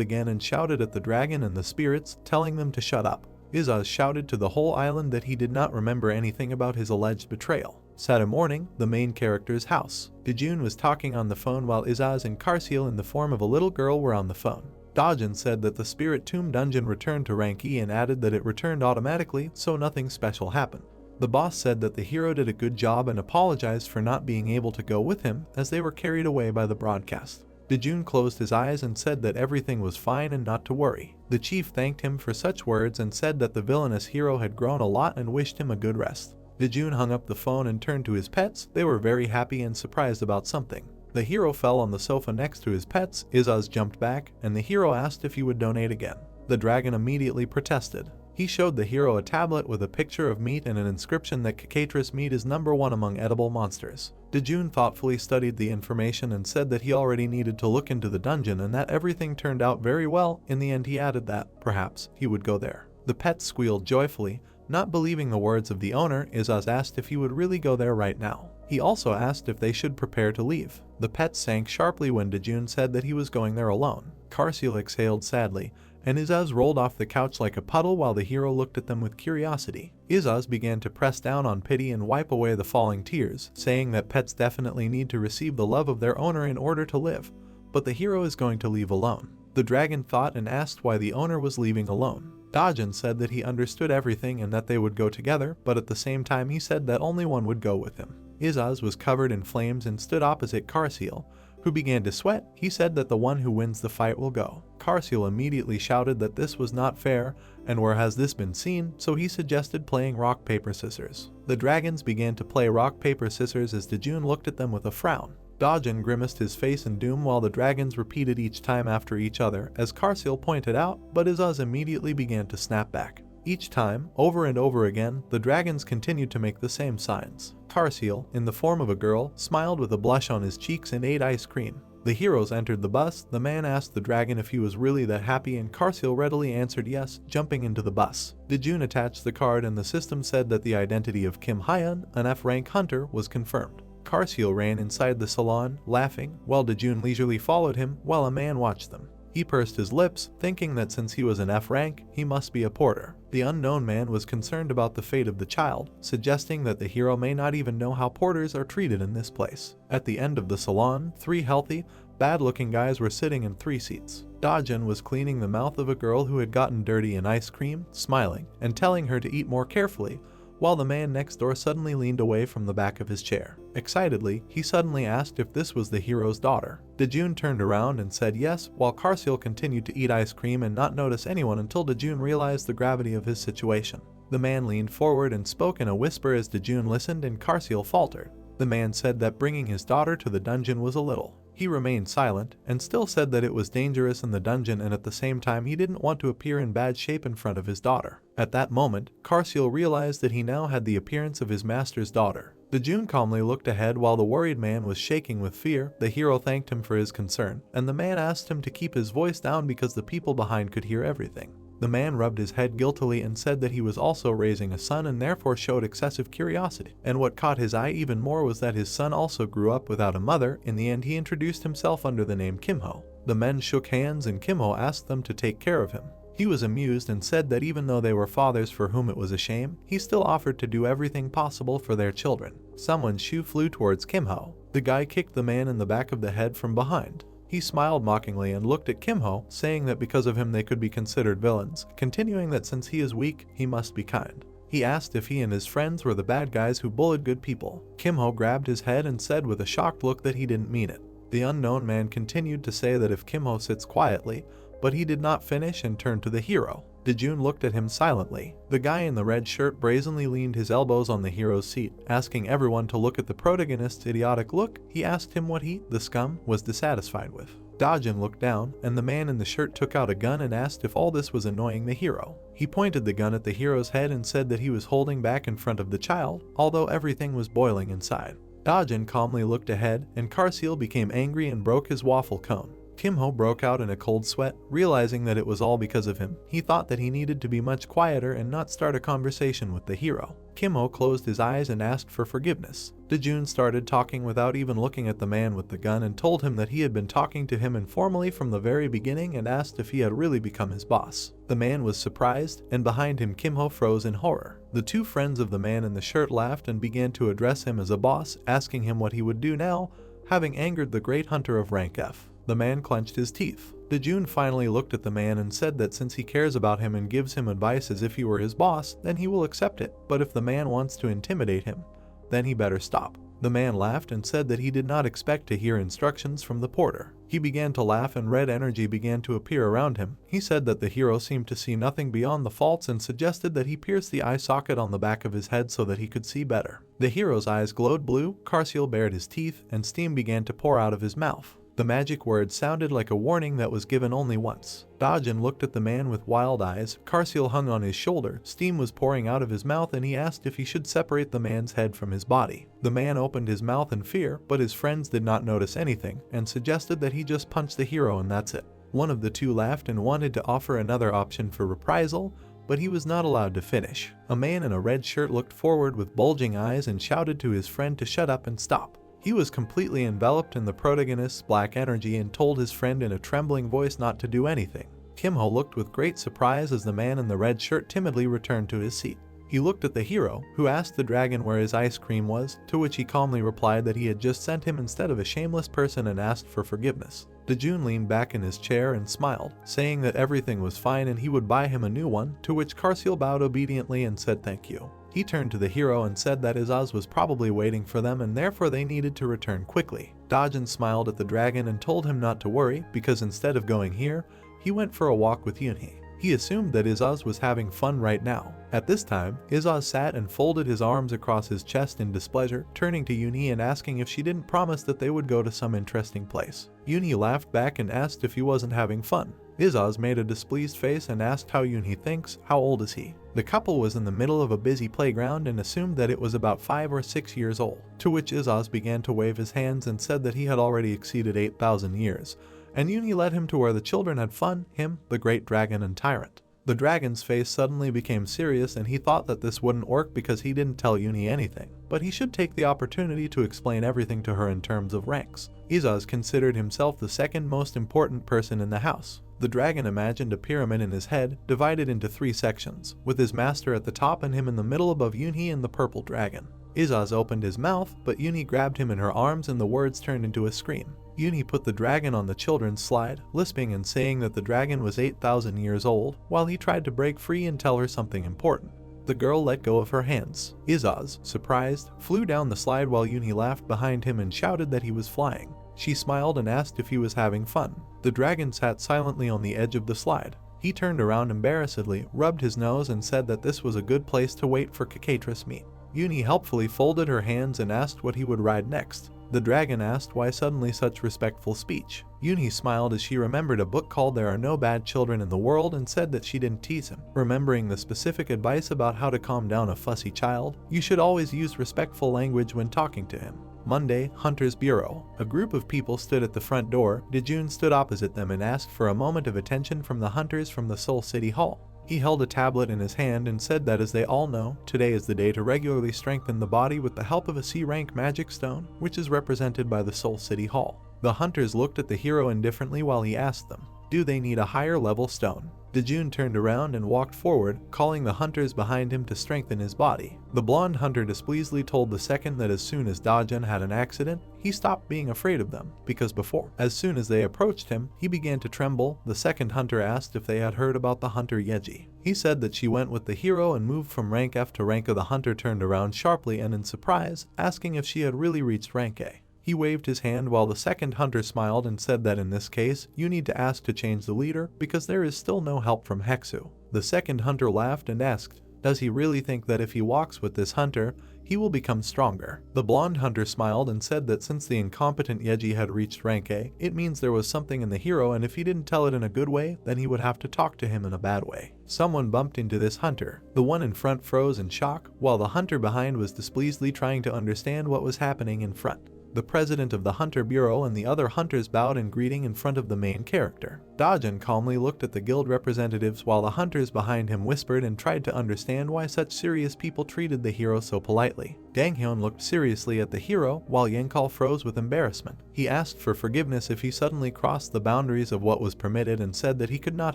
S1: again and shouted at the dragon and the spirits, telling them to shut up. Izaz shouted to the whole island that he did not remember anything about his alleged betrayal. Saturday morning, the main character's house. Dojun was talking on the phone while Izaz and Karsil in the form of a little girl were on the phone. Dojun said that the Spirit Tomb dungeon returned to rank E and added that it returned automatically, so nothing special happened. The boss said that the hero did a good job and apologized for not being able to go with him, as they were carried away by the broadcast. Dojun closed his eyes and said that everything was fine and not to worry. The chief thanked him for such words and said that the villainous hero had grown a lot and wished him a good rest. Dojun hung up the phone and turned to his pets. They were very happy and surprised about something. The hero fell on the sofa next to his pets. Izaz jumped back, and the hero asked if he would donate again. The dragon immediately protested. He showed the hero a tablet with a picture of meat and an inscription that cicatrice meat is #1 among edible monsters. Dojun thoughtfully studied the information and said that he already needed to look into the dungeon and that everything turned out very well. In the end he added that, perhaps, he would go there. The pets squealed joyfully. Not believing the words of the owner, Izaz asked if he would really go there right now. He also asked if they should prepare to leave. The pets sank sharply when Dojun said that he was going there alone. Karsil exhaled sadly, and Izaz rolled off the couch like a puddle while the hero looked at them with curiosity. Izaz began to press down on pity and wipe away the falling tears, saying that pets definitely need to receive the love of their owner in order to live. But the hero is going to leave alone. The dragon thought and asked why the owner was leaving alone. Dojun said that he understood everything and that they would go together, but at the same time he said that only one would go with him. Izaz was covered in flames and stood opposite Karsil, who began to sweat. He said that the one who wins the fight will go. Karsil immediately shouted that this was not fair, and where has this been seen, so he suggested playing rock, paper, scissors. The dragons began to play rock, paper, scissors as Dojun looked at them with a frown. Dojun grimaced his face in doom while the dragons repeated each time after each other, as Karsil pointed out, but Izaz immediately began to snap back. Each time, over and over again, the dragons continued to make the same signs. Karsil, in the form of a girl, smiled with a blush on his cheeks and ate ice cream. The heroes entered the bus. The man asked the dragon if he was really that happy, and Karsil readily answered yes, jumping into the bus. Dojun attached the card and the system said that the identity of Kim Hyun, an F-rank hunter, was confirmed. Karsil ran inside the salon, laughing, while Dojun leisurely followed him while a man watched them. He pursed his lips, thinking that since he was an F rank, he must be a porter. The unknown man was concerned about the fate of the child, suggesting that the hero may not even know how porters are treated in this place. At the end of the salon, 3 healthy, bad-looking guys were sitting in 3 seats. Dojun was cleaning the mouth of a girl who had gotten dirty in ice cream, smiling, and telling her to eat more carefully, while the man next door suddenly leaned away from the back of his chair. Excitedly, he suddenly asked if this was the hero's daughter. Dojun turned around and said yes, while Karsil continued to eat ice cream and not notice anyone until Dojun realized the gravity of his situation. The man leaned forward and spoke in a whisper as Dojun listened, and Karsil faltered. The man said that bringing his daughter to the dungeon was a little. He remained silent, and still said that it was dangerous in the dungeon, and at the same time he didn't want to appear in bad shape in front of his daughter. At that moment, Karsil realized that he now had the appearance of his master's daughter. Dojun calmly looked ahead while the worried man was shaking with fear. The hero thanked him for his concern, and the man asked him to keep his voice down because the people behind could hear everything. The man rubbed his head guiltily and said that he was also raising a son and therefore showed excessive curiosity. And what caught his eye even more was that his son also grew up without a mother. In the end, he introduced himself under the name Kimho. The men shook hands and Kimho asked them to take care of him. He was amused and said that even though they were fathers for whom it was a shame, he still offered to do everything possible for their children. Someone's shoe flew towards Kimho. The guy kicked the man in the back of the head from behind. He smiled mockingly and looked at Kimho, saying that because of him they could be considered villains, continuing that since he is weak, he must be kind. He asked if he and his friends were the bad guys who bullied good people. Kimho grabbed his head and said with a shocked look that he didn't mean it. The unknown man continued to say that if Kimho sits quietly, but he did not finish and turned to the hero. Dojun looked at him silently. The guy in the red shirt brazenly leaned his elbows on the hero's seat, asking everyone to look at the protagonist's idiotic look. He asked him what he, the scum, was dissatisfied with. Dojun looked down, and the man in the shirt took out a gun and asked if all this was annoying the hero. He pointed the gun at the hero's head and said that he was holding back in front of the child, although everything was boiling inside. Dojun calmly looked ahead, and Karsil became angry and broke his waffle cone. Kimho broke out in a cold sweat, realizing that it was all because of him. He thought that he needed to be much quieter and not start a conversation with the hero. Kimho closed his eyes and asked for forgiveness. Dojun started talking without even looking at the man with the gun and told him that he had been talking to him informally from the very beginning and asked if he had really become his boss. The man was surprised, and behind him Kimho froze in horror. The two friends of the man in the shirt laughed and began to address him as a boss, asking him what he would do now, having angered the great hunter of rank F. The man clenched his teeth. Dojun finally looked at the man and said that since he cares about him and gives him advice as if he were his boss, then he will accept it, but if the man wants to intimidate him, then he better stop. The man laughed and said that he did not expect to hear instructions from the porter. He began to laugh and red energy began to appear around him. He said that the hero seemed to see nothing beyond the faults and suggested that he pierce the eye socket on the back of his head so that he could see better. The hero's eyes glowed blue, Karsil bared his teeth, and steam began to pour out of his mouth. The magic word sounded like a warning that was given only once. Dojun looked at the man with wild eyes. Karsil hung on his shoulder. Steam was pouring out of his mouth and he asked if he should separate the man's head from his body. The man opened his mouth in fear, but his friends did not notice anything and suggested that he just punch the hero and that's it. One of the two laughed and wanted to offer another option for reprisal, but he was not allowed to finish. A man in a red shirt looked forward with bulging eyes and shouted to his friend to shut up and stop. He was completely enveloped in the protagonist's black energy and told his friend in a trembling voice not to do anything. Kimho looked with great surprise as the man in the red shirt timidly returned to his seat. He looked at the hero, who asked the dragon where his ice cream was, to which he calmly replied that he had just sent him instead of a shameless person and asked for forgiveness. Dojun leaned back in his chair and smiled, saying that everything was fine and he would buy him a new one, to which Karsil bowed obediently and said thank you. He turned to the hero and said that Izaz was probably waiting for them and therefore they needed to return quickly. Dojun smiled at the dragon and told him not to worry because instead of going here, he went for a walk with Yunhee. He assumed that Izaz was having fun right now. At this time, Izaz sat and folded his arms across his chest in displeasure, turning to Yunhee and asking if she didn't promise that they would go to some interesting place. Yunhee laughed back and asked if he wasn't having fun. Izaz made a displeased face and asked how Yunhee thinks. How old is he? The couple was in the middle of a busy playground and assumed that it was about 5 or 6 years old, to which Izaz began to wave his hands and said that he had already exceeded 8,000 years. And Yunhee led him to where the children had fun, him, the great dragon and tyrant. The dragon's face suddenly became serious and he thought that this wouldn't work because he didn't tell Yunhee anything, but he should take the opportunity to explain everything to her in terms of ranks. Izaz considered himself the second most important person in the house. The dragon imagined a pyramid in his head, divided into 3 sections, with his master at the top and him in the middle above Yunhee and the purple dragon. Izaz opened his mouth, but Yunhee grabbed him in her arms and the words turned into a scream. Yunhee put the dragon on the children's slide, lisping and saying that the dragon was 8,000 years old, while he tried to break free and tell her something important. The girl let go of her hands. Izaz, surprised, flew down the slide while Yunhee laughed behind him and shouted that he was flying. She smiled and asked if he was having fun. The dragon sat silently on the edge of the slide. He turned around embarrassedly, rubbed his nose and said that this was a good place to wait for cicatrice meat. Yunhee helpfully folded her hands and asked what he would ride next. The dragon asked why suddenly such respectful speech. Yunhee smiled as she remembered a book called There Are No Bad Children in the World and said that she didn't tease him. Remembering the specific advice about how to calm down a fussy child, you should always use respectful language when talking to him. Monday, Hunter's Bureau. A group of people stood at the front door. Dojun stood opposite them and asked for a moment of attention from the hunters from the Seoul City Hall. He held a tablet in his hand and said that as they all know, today is the day to regularly strengthen the body with the help of a C-rank magic stone, which is represented by the Seoul City Hall. The hunters looked at the hero indifferently while he asked them, do they need a higher level stone? Dojun turned around and walked forward, calling the hunters behind him to strengthen his body. The blonde hunter displeasedly told the second that as soon as Dojun had an accident, he stopped being afraid of them, because before, as soon as they approached him, he began to tremble. The second hunter asked if they had heard about the hunter Yeji. He said that she went with the hero and moved from rank F to rank A. The hunter turned around sharply and in surprise, asking if she had really reached rank A. He waved his hand while the second hunter smiled and said that in this case, you need to ask to change the leader because there is still no help from Hexu. The second hunter laughed and asked, does he really think that if he walks with this hunter, he will become stronger? The blonde hunter smiled and said that since the incompetent Yeji had reached rank A, it means there was something in the hero and if he didn't tell it in a good way, then he would have to talk to him in a bad way. Someone bumped into this hunter. The one in front froze in shock, while the hunter behind was displeasedly trying to understand what was happening in front. The president of the Hunter Bureau and the other hunters bowed in greeting in front of the main character. Dojun calmly looked at the guild representatives while the hunters behind him whispered and tried to understand why such serious people treated the hero so politely. Ganghyun looked seriously at the hero while Yenkal froze with embarrassment. He asked for forgiveness if he suddenly crossed the boundaries of what was permitted and said that he could not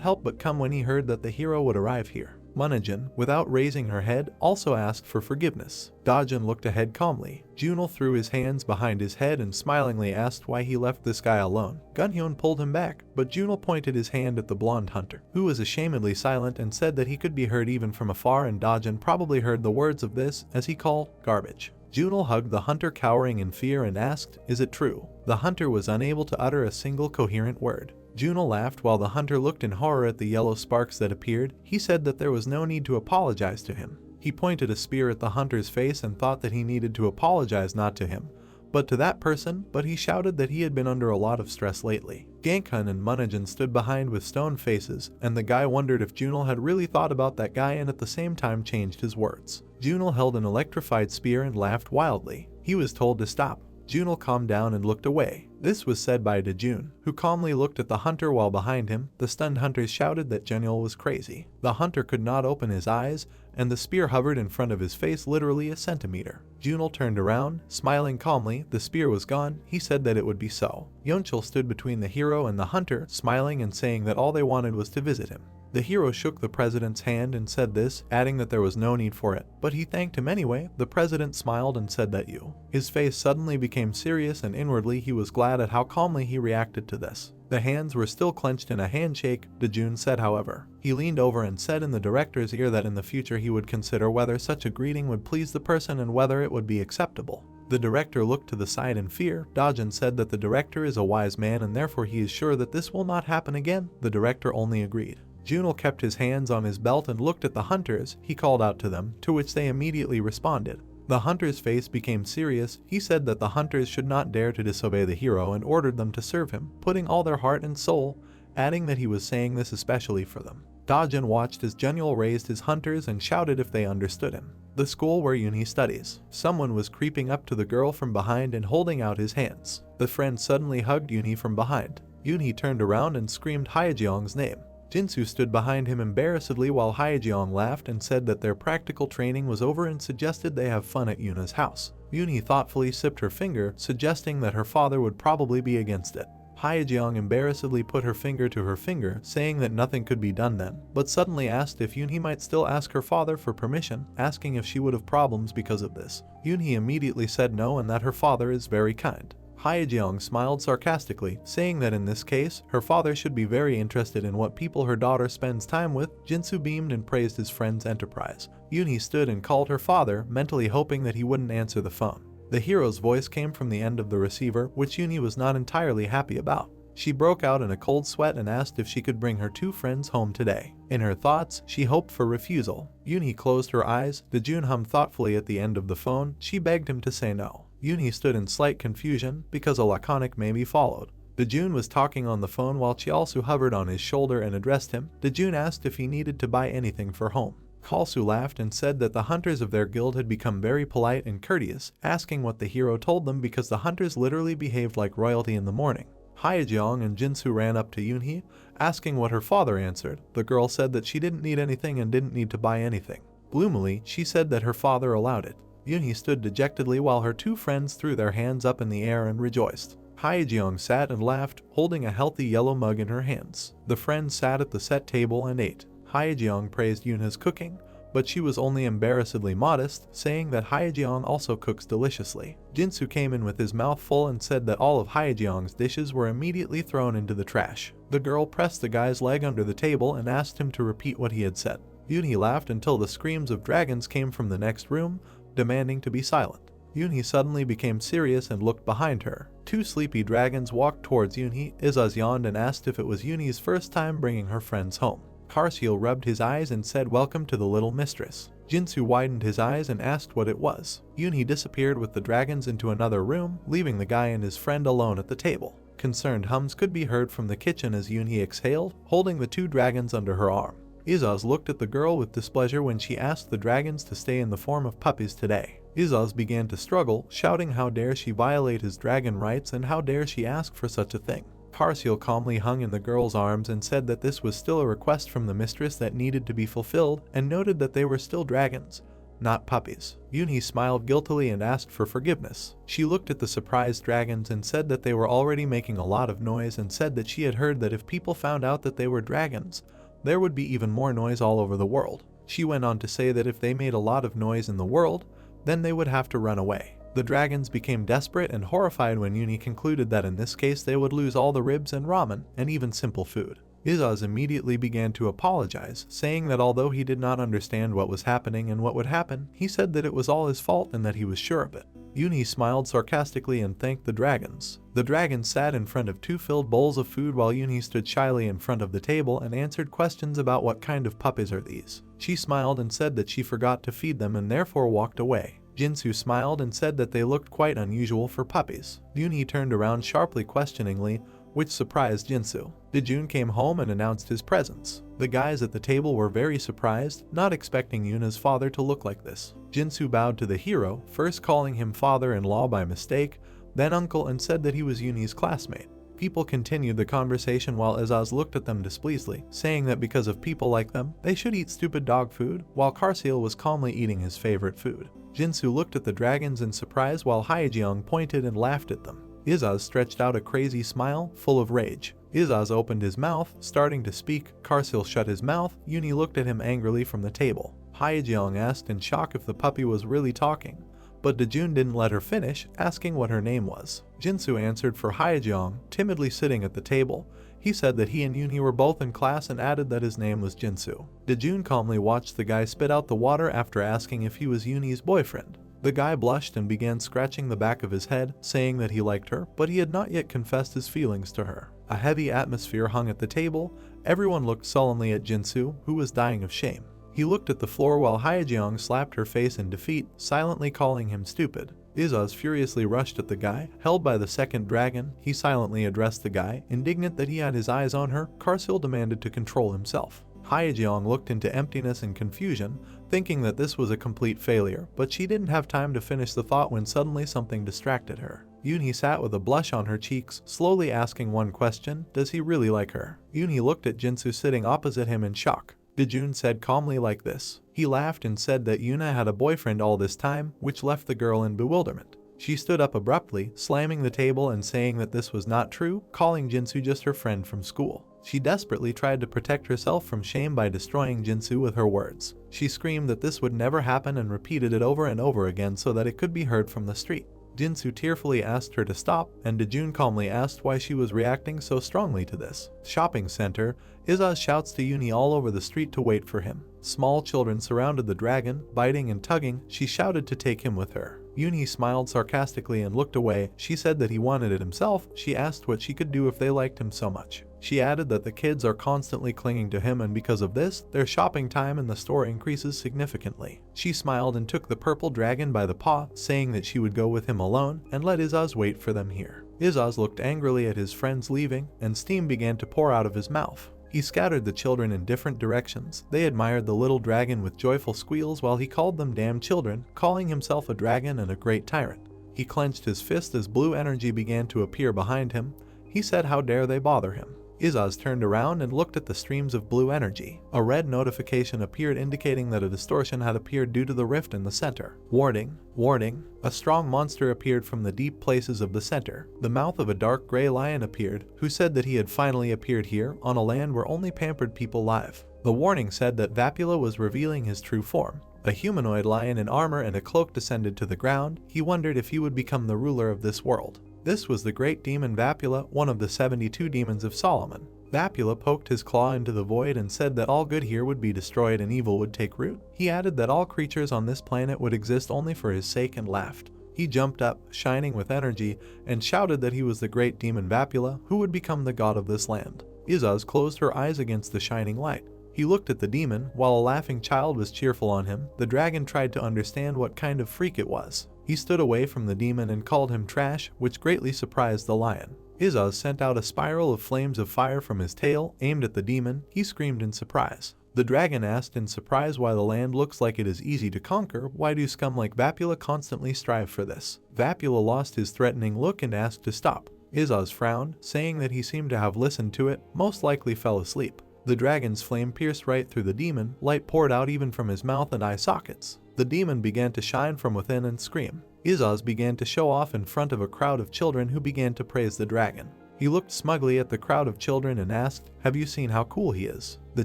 S1: help but come when he heard that the hero would arrive here. Munajin, without raising her head, also asked for forgiveness. Dojun looked ahead calmly. Junil threw his hands behind his head and smilingly asked why he left this guy alone. Gunhyun pulled him back, but Junil pointed his hand at the blonde hunter, who was ashamedly silent and said that he could be heard even from afar, and Dojun probably heard the words of this as he called garbage. Junil hugged the hunter cowering in fear and asked, is it true? The hunter was unable to utter a single coherent word. Junil laughed while the hunter looked in horror at the yellow sparks that appeared. He said that there was no need to apologize to him. He pointed a spear at the hunter's face and thought that he needed to apologize not to him, but to that person, but he shouted that he had been under a lot of stress lately. Gankhun and Munajin stood behind with stone faces, and the guy wondered if Junil had really thought about that guy and at the same time changed his words. Junil held an electrified spear and laughed wildly. He was told to stop. Junil calmed down and looked away. This was said by Dojun, who calmly looked at the hunter while behind him, the stunned hunters shouted that Junil was crazy. The hunter could not open his eyes, and the spear hovered in front of his face literally a centimeter. Junil turned around, smiling calmly. The spear was gone. He said that it would be so. Yeonchul stood between the hero and the hunter, smiling and saying that all they wanted was to visit him. The hero shook the president's hand and said this, adding that there was no need for it, but he thanked him anyway. The president smiled and said that you. His face suddenly became serious and inwardly he was glad at how calmly he reacted to this. The hands were still clenched in a handshake, Dojun said however. He leaned over and said in the director's ear that in the future he would consider whether such a greeting would please the person and whether it would be acceptable. The director looked to the side in fear. Dojun said that the director is a wise man and therefore he is sure that this will not happen again. The director only agreed. Junil kept his hands on his belt and looked at the hunters. He called out to them, to which they immediately responded. The hunter's face became serious. He said that the hunters should not dare to disobey the hero and ordered them to serve him, putting all their heart and soul, adding that he was saying this especially for them. Dojun watched as Junil raised his hunters and shouted if they understood him. The school where Yunhee studies. Someone was creeping up to the girl from behind and holding out his hands. The friend suddenly hugged Yunhee from behind. Yunhee turned around and screamed Hyejeong's name. Jinsu stood behind him embarrassedly while Hyejeong laughed and said that their practical training was over and suggested they have fun at Yuna's house. Yunhee thoughtfully sipped her finger, suggesting that her father would probably be against it. Hyejeong embarrassedly put her finger to her finger, saying that nothing could be done then, but suddenly asked if Yunhee might still ask her father for permission, asking if she would have problems because of this. Yunhee immediately said no and that her father is very kind. Hyejeong smiled sarcastically, saying that in this case, her father should be very interested in what people her daughter spends time with. Jinsu beamed and praised his friend's enterprise. Yunhee stood and called her father, mentally hoping that he wouldn't answer the phone. The hero's voice came from the end of the receiver, which Yunhee was not entirely happy about. She broke out in a cold sweat and asked if she could bring her two friends home today. In her thoughts, she hoped for refusal. Yunhee closed her eyes. Dojun hummed thoughtfully at the end of the phone. She begged him to say no. Yunhee stood in slight confusion because a laconic maybe followed. Dojun was talking on the phone while she also hovered on his shoulder and addressed him. Dojun asked if he needed to buy anything for home. Kalsu laughed and said that the hunters of their guild had become very polite and courteous, asking what the hero told them because the hunters literally behaved like royalty in the morning. Hyejeong and Jinsu ran up to Yunhee, asking what her father answered. The girl said that she didn't need anything and didn't need to buy anything. Gloomily, she said that her father allowed it. Yunhee stood dejectedly while her two friends threw their hands up in the air and rejoiced. Hyejeong sat and laughed, holding a healthy yellow mug in her hands. The friends sat at the set table and ate. Hyejeong praised Yunhee's cooking, but she was only embarrassedly modest, saying that Hyejeong also cooks deliciously. Jinsu came in with his mouth full and said that all of Hyejeong's dishes were immediately thrown into the trash. The girl pressed the guy's leg under the table and asked him to repeat what he had said. Yunhee laughed until the screams of dragons came from the next room, demanding to be silent. Yunhee suddenly became serious and looked behind her. Two sleepy dragons walked towards Yunhee. Izaz yawned and asked if it was Yunhee's first time bringing her friends home. Karsiel rubbed his eyes and said welcome to the little mistress. Jinsu widened his eyes and asked what it was. Yunhee disappeared with the dragons into another room, leaving the guy and his friend alone at the table. Concerned hums could be heard from the kitchen as Yunhee exhaled, holding the two dragons under her arm. Izaz looked at the girl with displeasure when she asked the dragons to stay in the form of puppies today. Izaz began to struggle, shouting how dare she violate his dragon rights and how dare she ask for such a thing. Karsiel calmly hung in the girl's arms and said that this was still a request from the mistress that needed to be fulfilled, and noted that they were still dragons, not puppies. Yunhee smiled guiltily and asked for forgiveness. She looked at the surprised dragons and said that they were already making a lot of noise and said that she had heard that if people found out that they were dragons, there would be even more noise all over the world. She went on to say that if they made a lot of noise in the world, then they would have to run away. The dragons became desperate and horrified when Yunhee concluded that in this case they would lose all the ribs and ramen, and even simple food. Izaz immediately began to apologize, saying that although he did not understand what was happening and what would happen, he said that it was all his fault and that he was sure of it. Yunhee smiled sarcastically and thanked the dragons. The dragons sat in front of two filled bowls of food while Yunhee stood shyly in front of the table and answered questions about what kind of puppies are these. She smiled and said that she forgot to feed them and therefore walked away. Jinsu smiled and said that they looked quite unusual for puppies. Yunhee turned around sharply questioningly, which surprised Jinsu. Dojun came home and announced his presence. The guys at the table were very surprised, not expecting Yuna's father to look like this. Jinsu bowed to the hero, first calling him father-in-law by mistake, then uncle, and said that he was Yunhee's classmate. People continued the conversation while Izaz looked at them displeasedly, saying that because of people like them, they should eat stupid dog food, while Karsiel was calmly eating his favorite food. Jinsu looked at the dragons in surprise while Hyejeong pointed and laughed at them. Izaz stretched out a crazy smile, full of rage. Izaz opened his mouth, starting to speak. Karsiel shut his mouth. Yunhee looked at him angrily from the table. Hyejeong asked in shock if the puppy was really talking, but Dojun didn't let her finish, asking what her name was. Jinsu answered for Hyejeong, timidly sitting at the table. He said that he and Yunhee were both in class and added that his name was Jinsu. Dojun calmly watched the guy spit out the water after asking if he was Yunhee's boyfriend. The guy blushed and began scratching the back of his head, saying that he liked her, but he had not yet confessed his feelings to her. A heavy atmosphere hung at the table. Everyone looked sullenly at Jinsu, who was dying of shame. He looked at the floor while Hyejeong slapped her face in defeat, silently calling him stupid. Izaz furiously rushed at the guy, held by the second dragon. He silently addressed the guy, indignant that he had his eyes on her. Karsiel demanded to control himself. Hyejeong looked into emptiness and confusion, thinking that this was a complete failure, but she didn't have time to finish the thought when suddenly something distracted her. Yunhee sat with a blush on her cheeks, slowly asking one question: does he really like her? Yunhee looked at Jinsu sitting opposite him in shock. Dojun said calmly like this. He laughed and said that Yuna had a boyfriend all this time, which left the girl in bewilderment. She stood up abruptly, slamming the table and saying that this was not true, calling Jinsu just her friend from school. She desperately tried to protect herself from shame by destroying Jinsu with her words. She screamed that this would never happen and repeated it over and over again so that it could be heard from the street. Jinsu tearfully asked her to stop, and Dojun calmly asked why she was reacting so strongly to this. Shopping center, Izaz shouts to Yunhee all over the street to wait for him. Small children surrounded the dragon, biting and tugging. She shouted to take him with her. Yunhee smiled sarcastically and looked away. She said that he wanted it himself. She asked what she could do if they liked him so much. She added that the kids are constantly clinging to him, and because of this, their shopping time in the store increases significantly. She smiled and took the purple dragon by the paw, saying that she would go with him alone and let Izaz wait for them here. Izaz looked angrily at his friends leaving, and steam began to pour out of his mouth. He scattered the children in different directions. They admired the little dragon with joyful squeals while he called them damn children, calling himself a dragon and a great tyrant. He clenched his fist as blue energy began to appear behind him. He said how dare they bother him. Izaz turned around and looked at the streams of blue energy. A red notification appeared indicating that a distortion had appeared due to the rift in the center. Warning, warning, a strong monster appeared from the deep places of the center. The mouth of a dark gray lion appeared, who said that he had finally appeared here, on a land where only pampered people live. The warning said that Vapula was revealing his true form. A humanoid lion in armor and a cloak descended to the ground. He wondered if he would become the ruler of this world. This was the great demon Vapula, one of the 72 demons of Solomon. Vapula poked his claw into the void and said that all good here would be destroyed and evil would take root. He added that all creatures on this planet would exist only for his sake and laughed. He jumped up, shining with energy, and shouted that he was the great demon Vapula, who would become the god of this land. Izaz closed her eyes against the shining light. He looked at the demon, while a laughing child was cheerful on him. The dragon tried to understand what kind of freak it was. He stood away from the demon and called him trash, which greatly surprised the lion. Izaz sent out a spiral of flames of fire from his tail, aimed at the demon. He screamed in surprise. The dragon asked in surprise why the land looks like it is easy to conquer. Why do scum like Vapula constantly strive for this? Vapula lost his threatening look and asked to stop. Izaz frowned, saying that he seemed to have listened to it, most likely fell asleep. The dragon's flame pierced right through the demon. Light poured out even from his mouth and eye sockets. The demon began to shine from within and scream. Izaz began to show off in front of a crowd of children who began to praise the dragon. He looked smugly at the crowd of children and asked, "Have you seen how cool he is?" The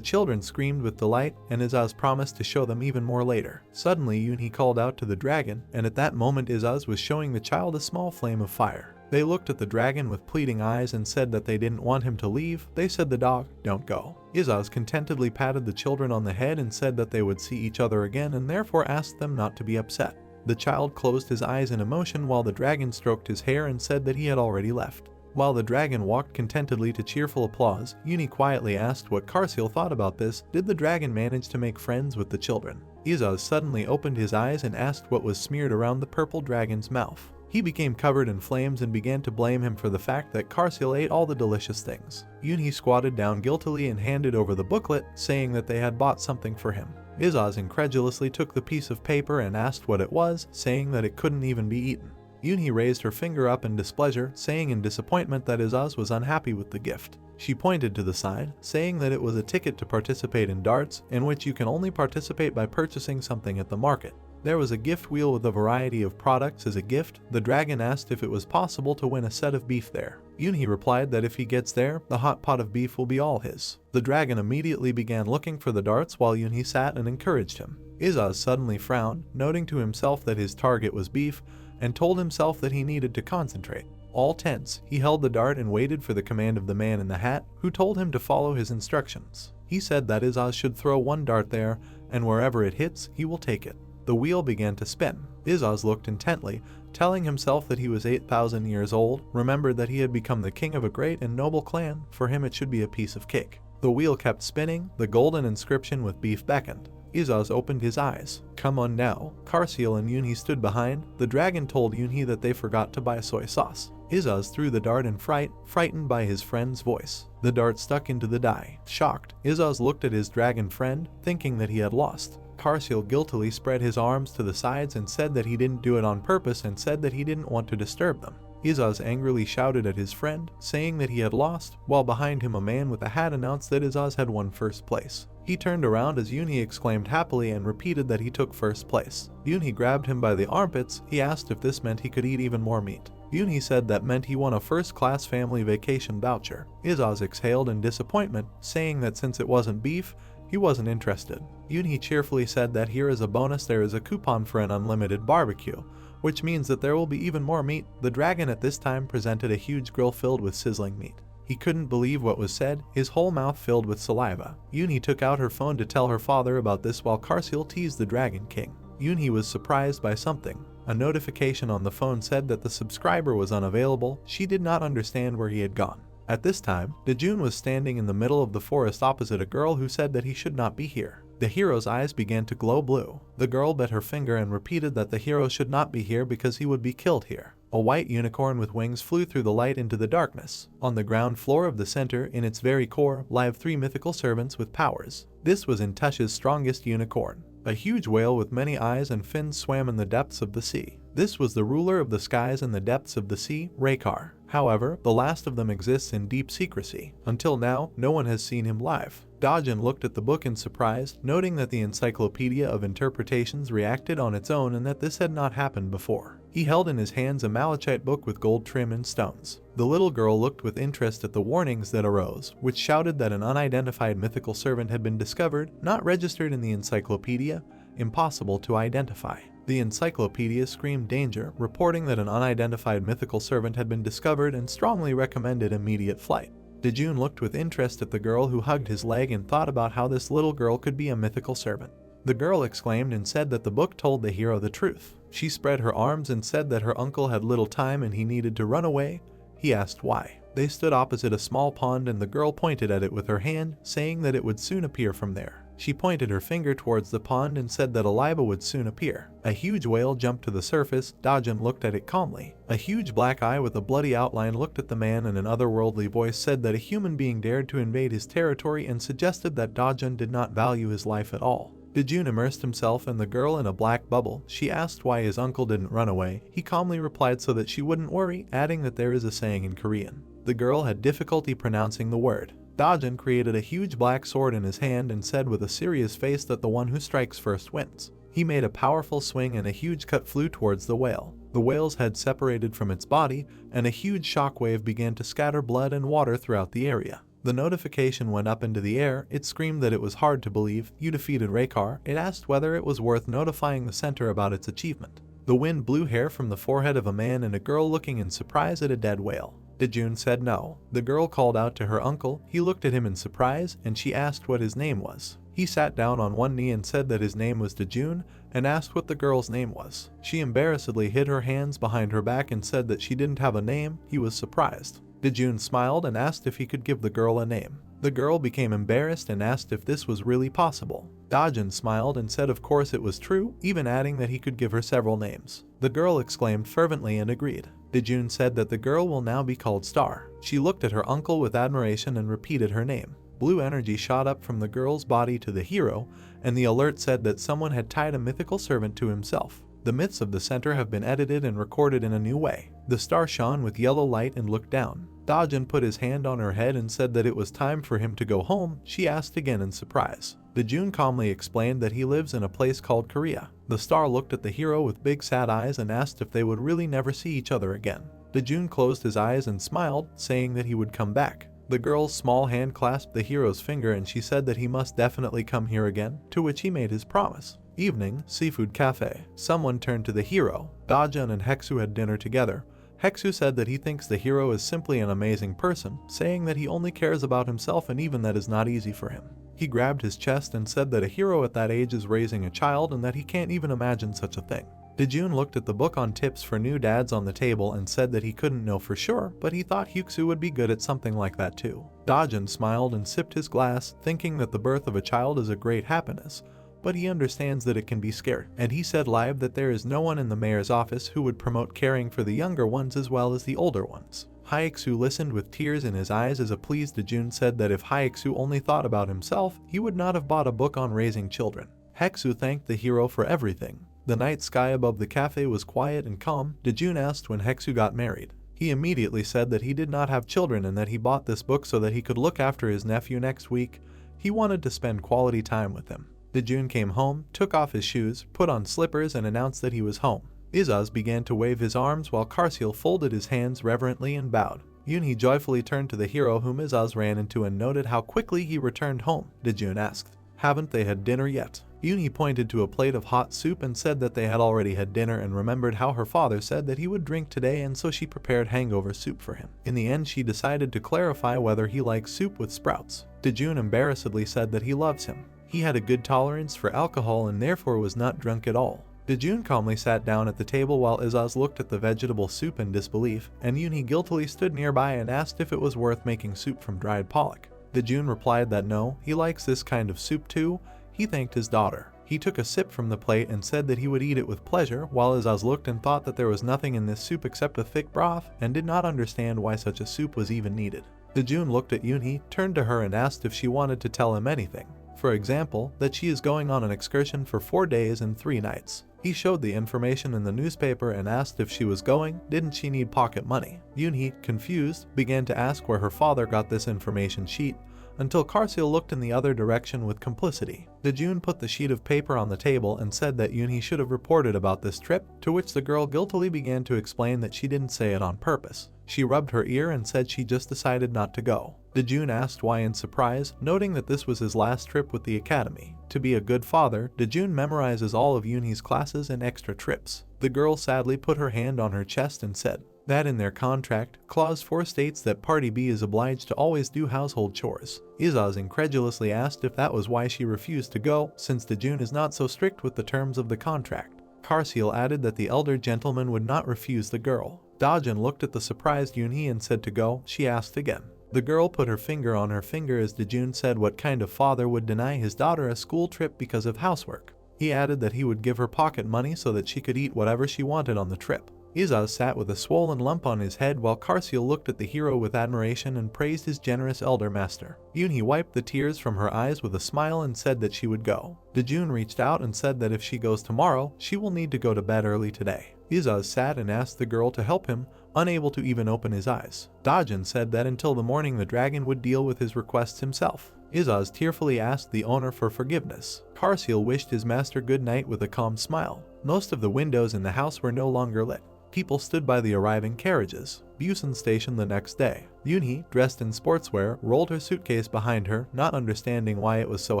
S1: children screamed with delight, and Izaz promised to show them even more later. Suddenly Yunhee called out to the dragon, and at that moment Izaz was showing the child a small flame of fire. They looked at the dragon with pleading eyes and said that they didn't want him to leave. They said the dog, "Don't go." Izaz contentedly patted the children on the head and said that they would see each other again and therefore asked them not to be upset. The child closed his eyes in emotion while the dragon stroked his hair and said that he had already left. While the dragon walked contentedly to cheerful applause, Yunhee quietly asked what Karsil thought about this. Did the dragon manage to make friends with the children? Izaz suddenly opened his eyes and asked what was smeared around the purple dragon's mouth. He became covered in flames and began to blame him for the fact that Karsil ate all the delicious things. Yunhee squatted down guiltily and handed over the booklet, saying that they had bought something for him. Izaz incredulously took the piece of paper and asked what it was, saying that it couldn't even be eaten. Yunhee raised her finger up in displeasure, saying in disappointment that Izaz was unhappy with the gift. She pointed to the side, saying that it was a ticket to participate in darts, in which you can only participate by purchasing something at the market. There was a gift wheel with a variety of products as a gift. The dragon asked if it was possible to win a set of beef there. Yunhee replied that if he gets there, the hot pot of beef will be all his. The dragon immediately began looking for the darts while Yunhee sat and encouraged him. Izaz suddenly frowned, noting to himself that his target was beef, and told himself that he needed to concentrate. All tense, he held the dart and waited for the command of the man in the hat, who told him to follow his instructions. He said that Izaz should throw one dart there, and wherever it hits, he will take it. The wheel began to spin. Izaz looked intently, telling himself that he was 8,000 years old, remembered that he had become the king of a great and noble clan. For him it should be a piece of cake. The wheel kept spinning. The golden inscription with beef beckoned. Izaz opened his eyes. "Come on now." Karsil and Yunhee stood behind. The dragon told Yunhee that they forgot to buy soy sauce. Izaz threw the dart in fright, frightened by his friend's voice. The dart stuck into the die. Shocked, Izaz looked at his dragon friend, thinking that he had lost. Karsil guiltily spread his arms to the sides and said that he didn't do it on purpose and said that he didn't want to disturb them. Izaz angrily shouted at his friend, saying that he had lost, while behind him a man with a hat announced that Izaz had won first place. He turned around as Yunhee exclaimed happily and repeated that he took first place. Yunhee grabbed him by the armpits. He asked if this meant he could eat even more meat. Yunhee said that meant he won a first-class family vacation voucher. Izaz exhaled in disappointment, saying that since it wasn't beef, he wasn't interested. Yunhee cheerfully said that here as a bonus there is a coupon for an unlimited barbecue, which means that there will be even more meat. The dragon at this time presented a huge grill filled with sizzling meat. He couldn't believe what was said, his whole mouth filled with saliva. Yunhee took out her phone to tell her father about this while Karsil teased the Dragon King. Yunhee was surprised by something. A notification on the phone said that the subscriber was unavailable. She did not understand where he had gone. At this time, Dojun was standing in the middle of the forest opposite a girl who said that he should not be here. The hero's eyes began to glow blue. The girl bit her finger and repeated that the hero should not be here because he would be killed here. A white unicorn with wings flew through the light into the darkness. On the ground floor of the center, in its very core, lived 3 mythical servants with powers. This was Intesh's strongest unicorn. A huge whale with many eyes and fins swam in the depths of the sea. This was the ruler of the skies and the depths of the sea, Raykar. However, the last of them exists in deep secrecy. Until now, no one has seen him live. Dojun looked at the book in surprise, noting that the Encyclopedia of Interpretations reacted on its own and that this had not happened before. He held in his hands a malachite book with gold trim and stones. The little girl looked with interest at the warnings that arose, which shouted that an unidentified mythical servant had been discovered, not registered in the encyclopedia, impossible to identify. The encyclopedia screamed danger, reporting that an unidentified mythical servant had been discovered and strongly recommended immediate flight. Dojun looked with interest at the girl who hugged his leg and thought about how this little girl could be a mythical servant. The girl exclaimed and said that the book told the hero the truth. She spread her arms and said that her uncle had little time and he needed to run away. He asked why. They stood opposite a small pond and the girl pointed at it with her hand, saying that it would soon appear from there. She pointed her finger towards the pond and said that a liba would soon appear. A huge whale jumped to the surface. Dojun looked at it calmly. A huge black eye with a bloody outline looked at the man and an otherworldly voice said that a human being dared to invade his territory and suggested that Dojun did not value his life at all. Dojun immersed himself and the girl in a black bubble. She asked why his uncle didn't run away. He calmly replied so that she wouldn't worry, adding that there is a saying in Korean. The girl had difficulty pronouncing the word. Dojun created a huge black sword in his hand and said with a serious face that the one who strikes first wins. He made a powerful swing and a huge cut flew towards the whale. The whale's head separated from its body and a huge shockwave began to scatter blood and water throughout the area. The notification went up into the air. It screamed that it was hard to believe. You defeated Raykar. It asked whether it was worth notifying the center about its achievement. The wind blew hair from the forehead of a man and a girl looking in surprise at a dead whale. Dojun said no. The girl called out to her uncle. He looked at him in surprise and she asked what his name was. He sat down on one knee and said that his name was Dojun and asked what the girl's name was. She embarrassedly hid her hands behind her back and said that she didn't have a name. He was surprised. Dojun smiled and asked if he could give the girl a name. The girl became embarrassed and asked if this was really possible. Dojun smiled and said of course it was true, even adding that he could give her several names. The girl exclaimed fervently and agreed. Dojun said that the girl will now be called Star. She looked at her uncle with admiration and repeated her name. Blue energy shot up from the girl's body to the hero, and the alert said that someone had tied a mythical servant to himself. The myths of the center have been edited and recorded in a new way. The star shone with yellow light and looked down. Dojun put his hand on her head and said that it was time for him to go home. She asked again in surprise. Dojun calmly explained that he lives in a place called Korea. The star looked at the hero with big sad eyes and asked if they would really never see each other again. Dojun closed his eyes and smiled, saying that he would come back. The girl's small hand clasped the hero's finger and she said that he must definitely come here again, to which he made his promise. Evening, seafood cafe. Someone turned to the hero. Dojun and Heksu had dinner together. Heksu said that he thinks the hero is simply an amazing person, saying that he only cares about himself and even that is not easy for him. He grabbed his chest and said that a hero at that age is raising a child and that he can't even imagine such a thing. Dojun looked at the book on tips for new dads on the table and said that he couldn't know for sure, but he thought Heksu would be good at something like that too. Dojun smiled and sipped his glass, thinking that the birth of a child is a great happiness, but he understands that it can be scary, and he said live that there is no one in the mayor's office who would promote caring for the younger ones as well as the older ones. Heksu listened with tears in his eyes as a pleased Dojun said that if Heksu only thought about himself, he would not have bought a book on raising children. Heksu thanked the hero for everything. The night sky above the cafe was quiet and calm. Dojun asked when Heksu got married. He immediately said that he did not have children and that he bought this book so that he could look after his nephew next week. He wanted to spend quality time with him. Dojun came home, took off his shoes, put on slippers and announced that he was home. Izaz began to wave his arms while Karsil folded his hands reverently and bowed. Yunhee joyfully turned to the hero whom Izaz ran into and noted how quickly he returned home. Dojun asked, "Haven't they had dinner yet?" Yunhee pointed to a plate of hot soup and said that they had already had dinner and remembered how her father said that he would drink today and so she prepared hangover soup for him. In the end she decided to clarify whether he likes soup with sprouts. Dojun embarrassedly said that he loves him. He had a good tolerance for alcohol and therefore was not drunk at all. Dojun calmly sat down at the table while Izaz looked at the vegetable soup in disbelief, and Yunhee guiltily stood nearby and asked if it was worth making soup from dried pollock. Dojun replied that no, he likes this kind of soup too. He thanked his daughter. He took a sip from the plate and said that he would eat it with pleasure, while Izaz looked and thought that there was nothing in this soup except a thick broth, and did not understand why such a soup was even needed. Dojun looked at Yunhee, turned to her and asked if she wanted to tell him anything. For example, that she is going on an excursion for 4 days and 3 nights. He showed the information in the newspaper and asked if she was going, didn't she need pocket money? Yunhee, confused, began to ask where her father got this information sheet, until Karsil looked in the other direction with complicity. Dojun put the sheet of paper on the table and said that Yunhee should have reported about this trip, to which the girl guiltily began to explain that she didn't say it on purpose. She rubbed her ear and said she just decided not to go. Dojun asked why in surprise, noting that this was his last trip with the academy. To be a good father, Dojun memorizes all of Yunhee's classes and extra trips. The girl sadly put her hand on her chest and said that in their contract, Clause 4 states that Party B is obliged to always do household chores. Izaz incredulously asked if that was why she refused to go, since Dojun is not so strict with the terms of the contract. Karsil added that the elder gentleman would not refuse the girl. Dojun looked at the surprised Yunhee and said to go. She asked again. The girl put her finger on her finger as Dojun said what kind of father would deny his daughter a school trip because of housework. He added that he would give her pocket money so that she could eat whatever she wanted on the trip. Izaz sat with a swollen lump on his head while Karsil looked at the hero with admiration and praised his generous elder master. Yunhee wiped the tears from her eyes with a smile and said that she would go. Dojun reached out and said that if she goes tomorrow, she will need to go to bed early today. Izaz sat and asked the girl to help him, unable to even open his eyes. Dojun said that until the morning the dragon would deal with his requests himself. Izaz tearfully asked the owner for forgiveness. Karsil wished his master good night with a calm smile. Most of the windows in the house were no longer lit. People stood by the arriving carriages. Busan station the next day. Yunhee, dressed in sportswear, rolled her suitcase behind her, not understanding why it was so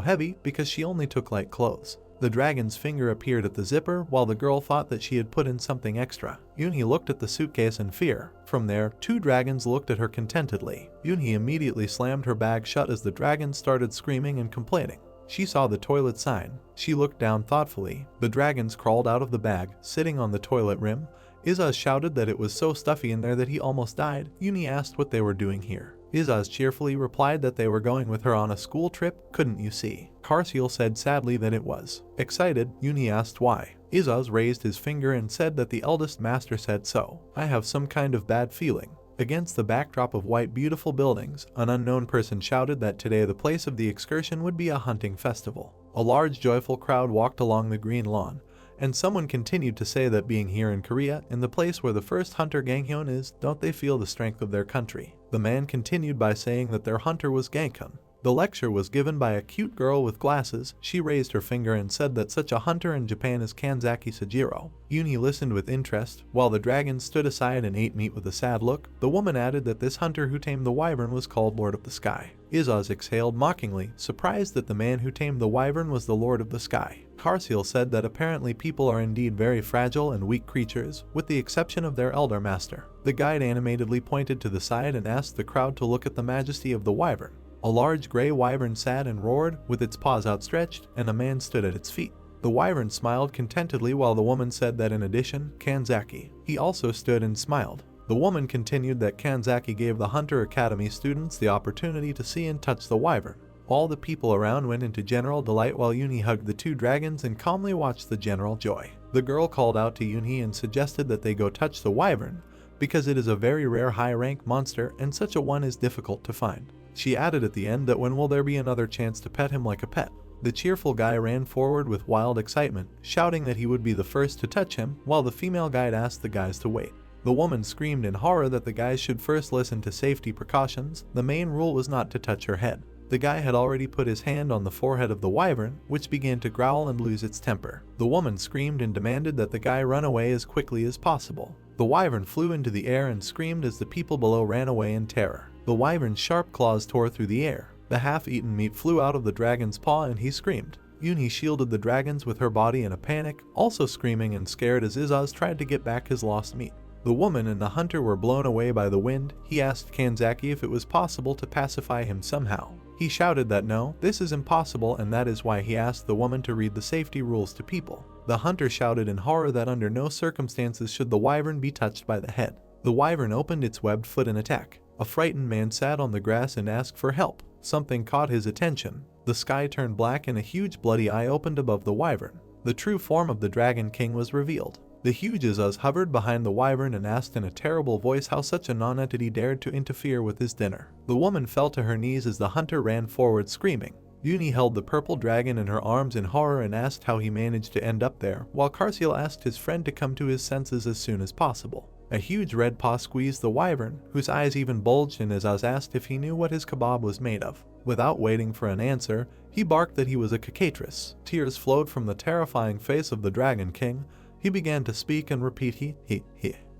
S1: heavy because she only took light clothes. The dragon's finger appeared at the zipper while the girl thought that she had put in something extra. Yunhee looked at the suitcase in fear. From there, 2 dragons looked at her contentedly. Yunhee immediately slammed her bag shut as the dragons started screaming and complaining. She saw the toilet sign. She looked down thoughtfully. The dragons crawled out of the bag, sitting on the toilet rim. Izaz shouted that it was so stuffy in there that he almost died. Yunhee asked what they were doing here. Izaz cheerfully replied that they were going with her on a school trip, couldn't you see? Karsil said sadly that it was. Excited, Yunhee asked why. Izaz raised his finger and said that the eldest master said so. I have some kind of bad feeling. Against the backdrop of white beautiful buildings, an unknown person shouted that today the place of the excursion would be a hunting festival. A large joyful crowd walked along the green lawn. And someone continued to say that being here in Korea, in the place where the first hunter Ganghyun is, don't they feel the strength of their country? The man continued by saying that their hunter was Ganghyun. The lecture was given by a cute girl with glasses. She raised her finger and said that such a hunter in Japan is Kanzaki Sejiro. Yunhee listened with interest, while the dragon stood aside and ate meat with a sad look. The woman added that this hunter who tamed the wyvern was called Lord of the Sky. Izaz exhaled mockingly, surprised that the man who tamed the wyvern was the Lord of the Sky. Karsil said that apparently people are indeed very fragile and weak creatures, with the exception of their elder master. The guide animatedly pointed to the side and asked the crowd to look at the majesty of the wyvern. A large gray wyvern sat and roared, with its paws outstretched, and a man stood at its feet. The wyvern smiled contentedly while the woman said that in addition, Kanzaki. He also stood and smiled. The woman continued that Kanzaki gave the Hunter Academy students the opportunity to see and touch the wyvern. All the people around went into general delight while Yunhee hugged the 2 dragons and calmly watched the general joy. The girl called out to Yunhee and suggested that they go touch the wyvern, because it is a very rare high-rank monster and such a one is difficult to find. She added at the end that when will there be another chance to pet him like a pet? The cheerful guy ran forward with wild excitement, shouting that he would be the first to touch him, while the female guide asked the guys to wait. The woman screamed in horror that the guys should first listen to safety precautions. The main rule was not to touch her head. The guy had already put his hand on the forehead of the wyvern, which began to growl and lose its temper. The woman screamed and demanded that the guy run away as quickly as possible. The wyvern flew into the air and screamed as the people below ran away in terror. The wyvern's sharp claws tore through the air. The half-eaten meat flew out of the dragon's paw and he screamed. Yunhee shielded the dragons with her body in a panic, also screaming and scared as Izaz tried to get back his lost meat. The woman and the hunter were blown away by the wind. He asked Kanzaki if it was possible to pacify him somehow. He shouted that no, this is impossible, and that is why he asked the woman to read the safety rules to people. The hunter shouted in horror that under no circumstances should the wyvern be touched by the head. The wyvern opened its webbed foot in attack. A frightened man sat on the grass and asked for help. Something caught his attention. The sky turned black and a huge bloody eye opened above the wyvern. The true form of the Dragon King was revealed. The huge Izuz hovered behind the wyvern and asked in a terrible voice how such a non-entity dared to interfere with his dinner. The woman fell to her knees as the hunter ran forward screaming. Yunhee held the purple dragon in her arms in horror and asked how he managed to end up there, while Karsiel asked his friend to come to his senses as soon as possible. A huge red paw squeezed the wyvern, whose eyes even bulged, and Izuz asked if he knew what his kebab was made of. Without waiting for an answer, he barked that he was a cockatrice. Tears flowed from the terrifying face of the Dragon King. He began to speak and repeat he.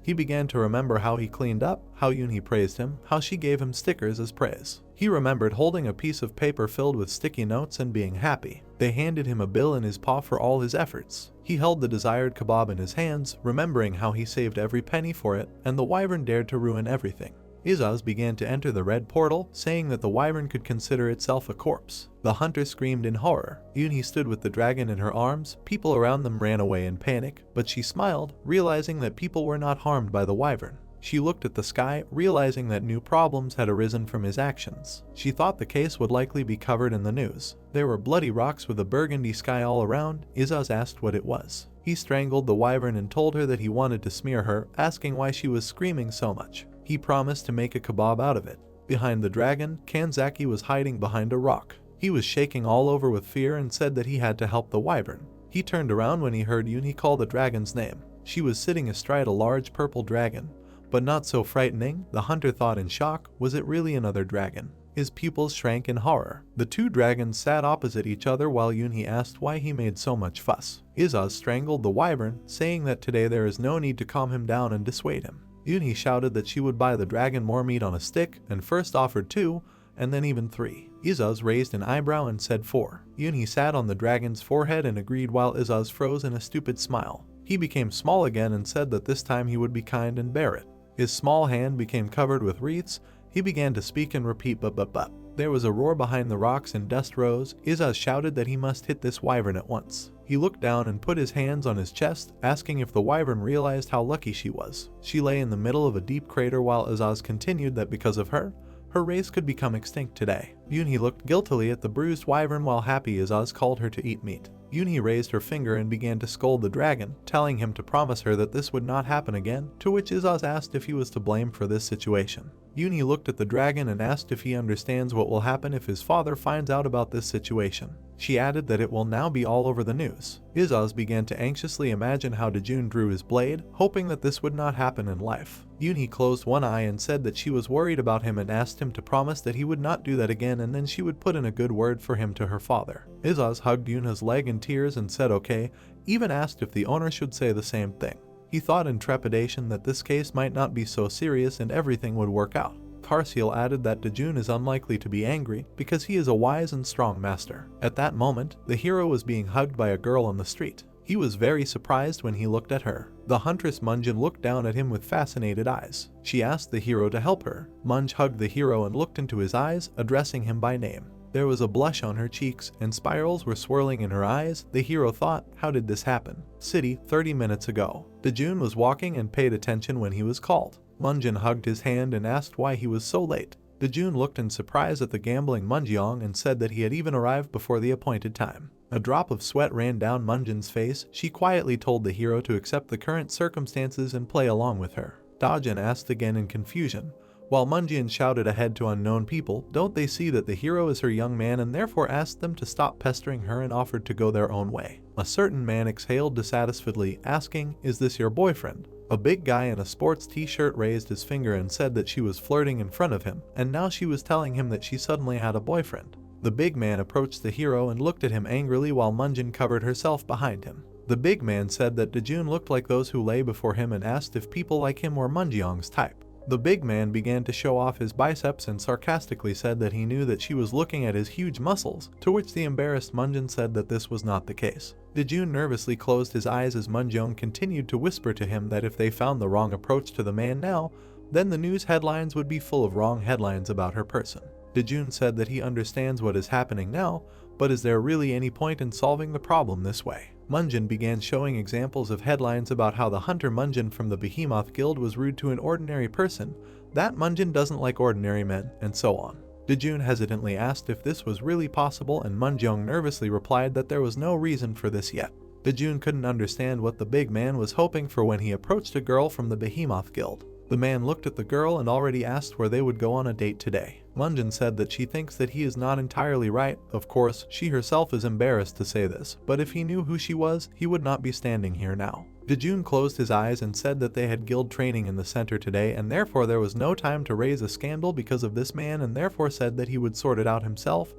S1: He began to remember how he cleaned up, how Yunhee praised him, how she gave him stickers as praise. He remembered holding a piece of paper filled with sticky notes and being happy. They handed him a bill in his paw for all his efforts. He held the desired kebab in his hands, remembering how he saved every penny for it, and the wyvern dared to ruin everything. Izuz began to enter the red portal, saying that the wyvern could consider itself a corpse. The hunter screamed in horror. Yunhee stood with the dragon in her arms. People around them ran away in panic, but she smiled, realizing that people were not harmed by the wyvern. She looked at the sky, realizing that new problems had arisen from his actions. She thought the case would likely be covered in the news. There were bloody rocks with a burgundy sky all around. Izuz asked what it was. He strangled the wyvern and told her that he wanted to smear her, asking why she was screaming so much. He promised to make a kebab out of it. Behind the dragon, Kanzaki was hiding behind a rock. He was shaking all over with fear and said that he had to help the wyvern. He turned around when he heard Yunhee call the dragon's name. She was sitting astride a large purple dragon. But not so frightening, the hunter thought in shock. Was it really another dragon? His pupils shrank in horror. The two dragons sat opposite each other while Yunhee asked why he made so much fuss. Izuz strangled the wyvern, saying that today there is no need to calm him down and dissuade him. Yunhee shouted that she would buy the dragon more meat on a stick, and first offered 2, and then even 3. Izuz raised an eyebrow and said 4. Yunhee sat on the dragon's forehead and agreed while Izuz froze in a stupid smile. He became small again and said that this time he would be kind and bear it. His small hand became covered with wreaths. He began to speak and repeat but. There was a roar behind the rocks and dust rose. Izuz shouted that he must hit this wyvern at once. He looked down and put his hands on his chest, asking if the wyvern realized how lucky she was. She lay in the middle of a deep crater while Izuz continued that because of her race could become extinct today. Yunhee looked guiltily at the bruised wyvern while happy Izuz called her to eat meat. Yunhee raised her finger and began to scold the dragon, telling him to promise her that this would not happen again, to which Izuz asked if he was to blame for this situation. Yunhee looked at the dragon and asked if he understands what will happen if his father finds out about this situation. She added that it will now be all over the news. Izuz began to anxiously imagine how Dojun drew his blade, hoping that this would not happen in life. Yunhee closed one eye and said that she was worried about him and asked him to promise that he would not do that again, and then she would put in a good word for him to her father. Izuz hugged Yunhee's leg in tears and said okay, even asked if the owner should say the same thing. He thought in trepidation that this case might not be so serious and everything would work out. Karsiel added that Dojun is unlikely to be angry because he is a wise and strong master. At that moment, the hero was being hugged by a girl on the street. He was very surprised when he looked at her. The huntress Munjin looked down at him with fascinated eyes. She asked the hero to help her. Munj hugged the hero and looked into his eyes, addressing him by name. There was a blush on her cheeks and spirals were swirling in her eyes. The hero thought, how did this happen? City, 30 minutes ago. Dojun was walking and paid attention when he was called. Munjin hugged his hand and asked why he was so late. Dojun looked in surprise at the gambling Munjeong and said that he had even arrived before the appointed time. A drop of sweat ran down Munjin's face. She quietly told the hero to accept the current circumstances and play along with her. Dojun asked again in confusion, while Munjin shouted ahead to unknown people, don't they see that the hero is her young man, and therefore asked them to stop pestering her and offered to go their own way. A certain man exhaled dissatisfiedly, asking, is this your boyfriend? A big guy in a sports t-shirt raised his finger and said that she was flirting in front of him, and now she was telling him that she suddenly had a boyfriend. The big man approached the hero and looked at him angrily while Munjin covered herself behind him. The big man said that Dojun looked like those who lay before him and asked if people like him were Munjeong's type. The big man began to show off his biceps and sarcastically said that he knew that she was looking at his huge muscles, to which the embarrassed Munjin said that this was not the case. Dojun nervously closed his eyes as Munjeong continued to whisper to him that if they found the wrong approach to the man now, then the news headlines would be full of wrong headlines about her person. Dojun said that he understands what is happening now, but is there really any point in solving the problem this way? Munjin began showing examples of headlines about how the hunter Munjin from the Behemoth Guild was rude to an ordinary person, that Munjin doesn't like ordinary men, and so on. Dojun hesitantly asked if this was really possible, and Munjong nervously replied that there was no reason for this yet. Dojun couldn't understand what the big man was hoping for when he approached a girl from the Behemoth Guild. The man looked at the girl and already asked where they would go on a date today. Munjin said that she thinks that he is not entirely right. Of course, she herself is embarrassed to say this, but if he knew who she was, he would not be standing here now. Dojun closed his eyes and said that they had guild training in the center today, and therefore there was no time to raise a scandal because of this man, and therefore said that he would sort it out himself,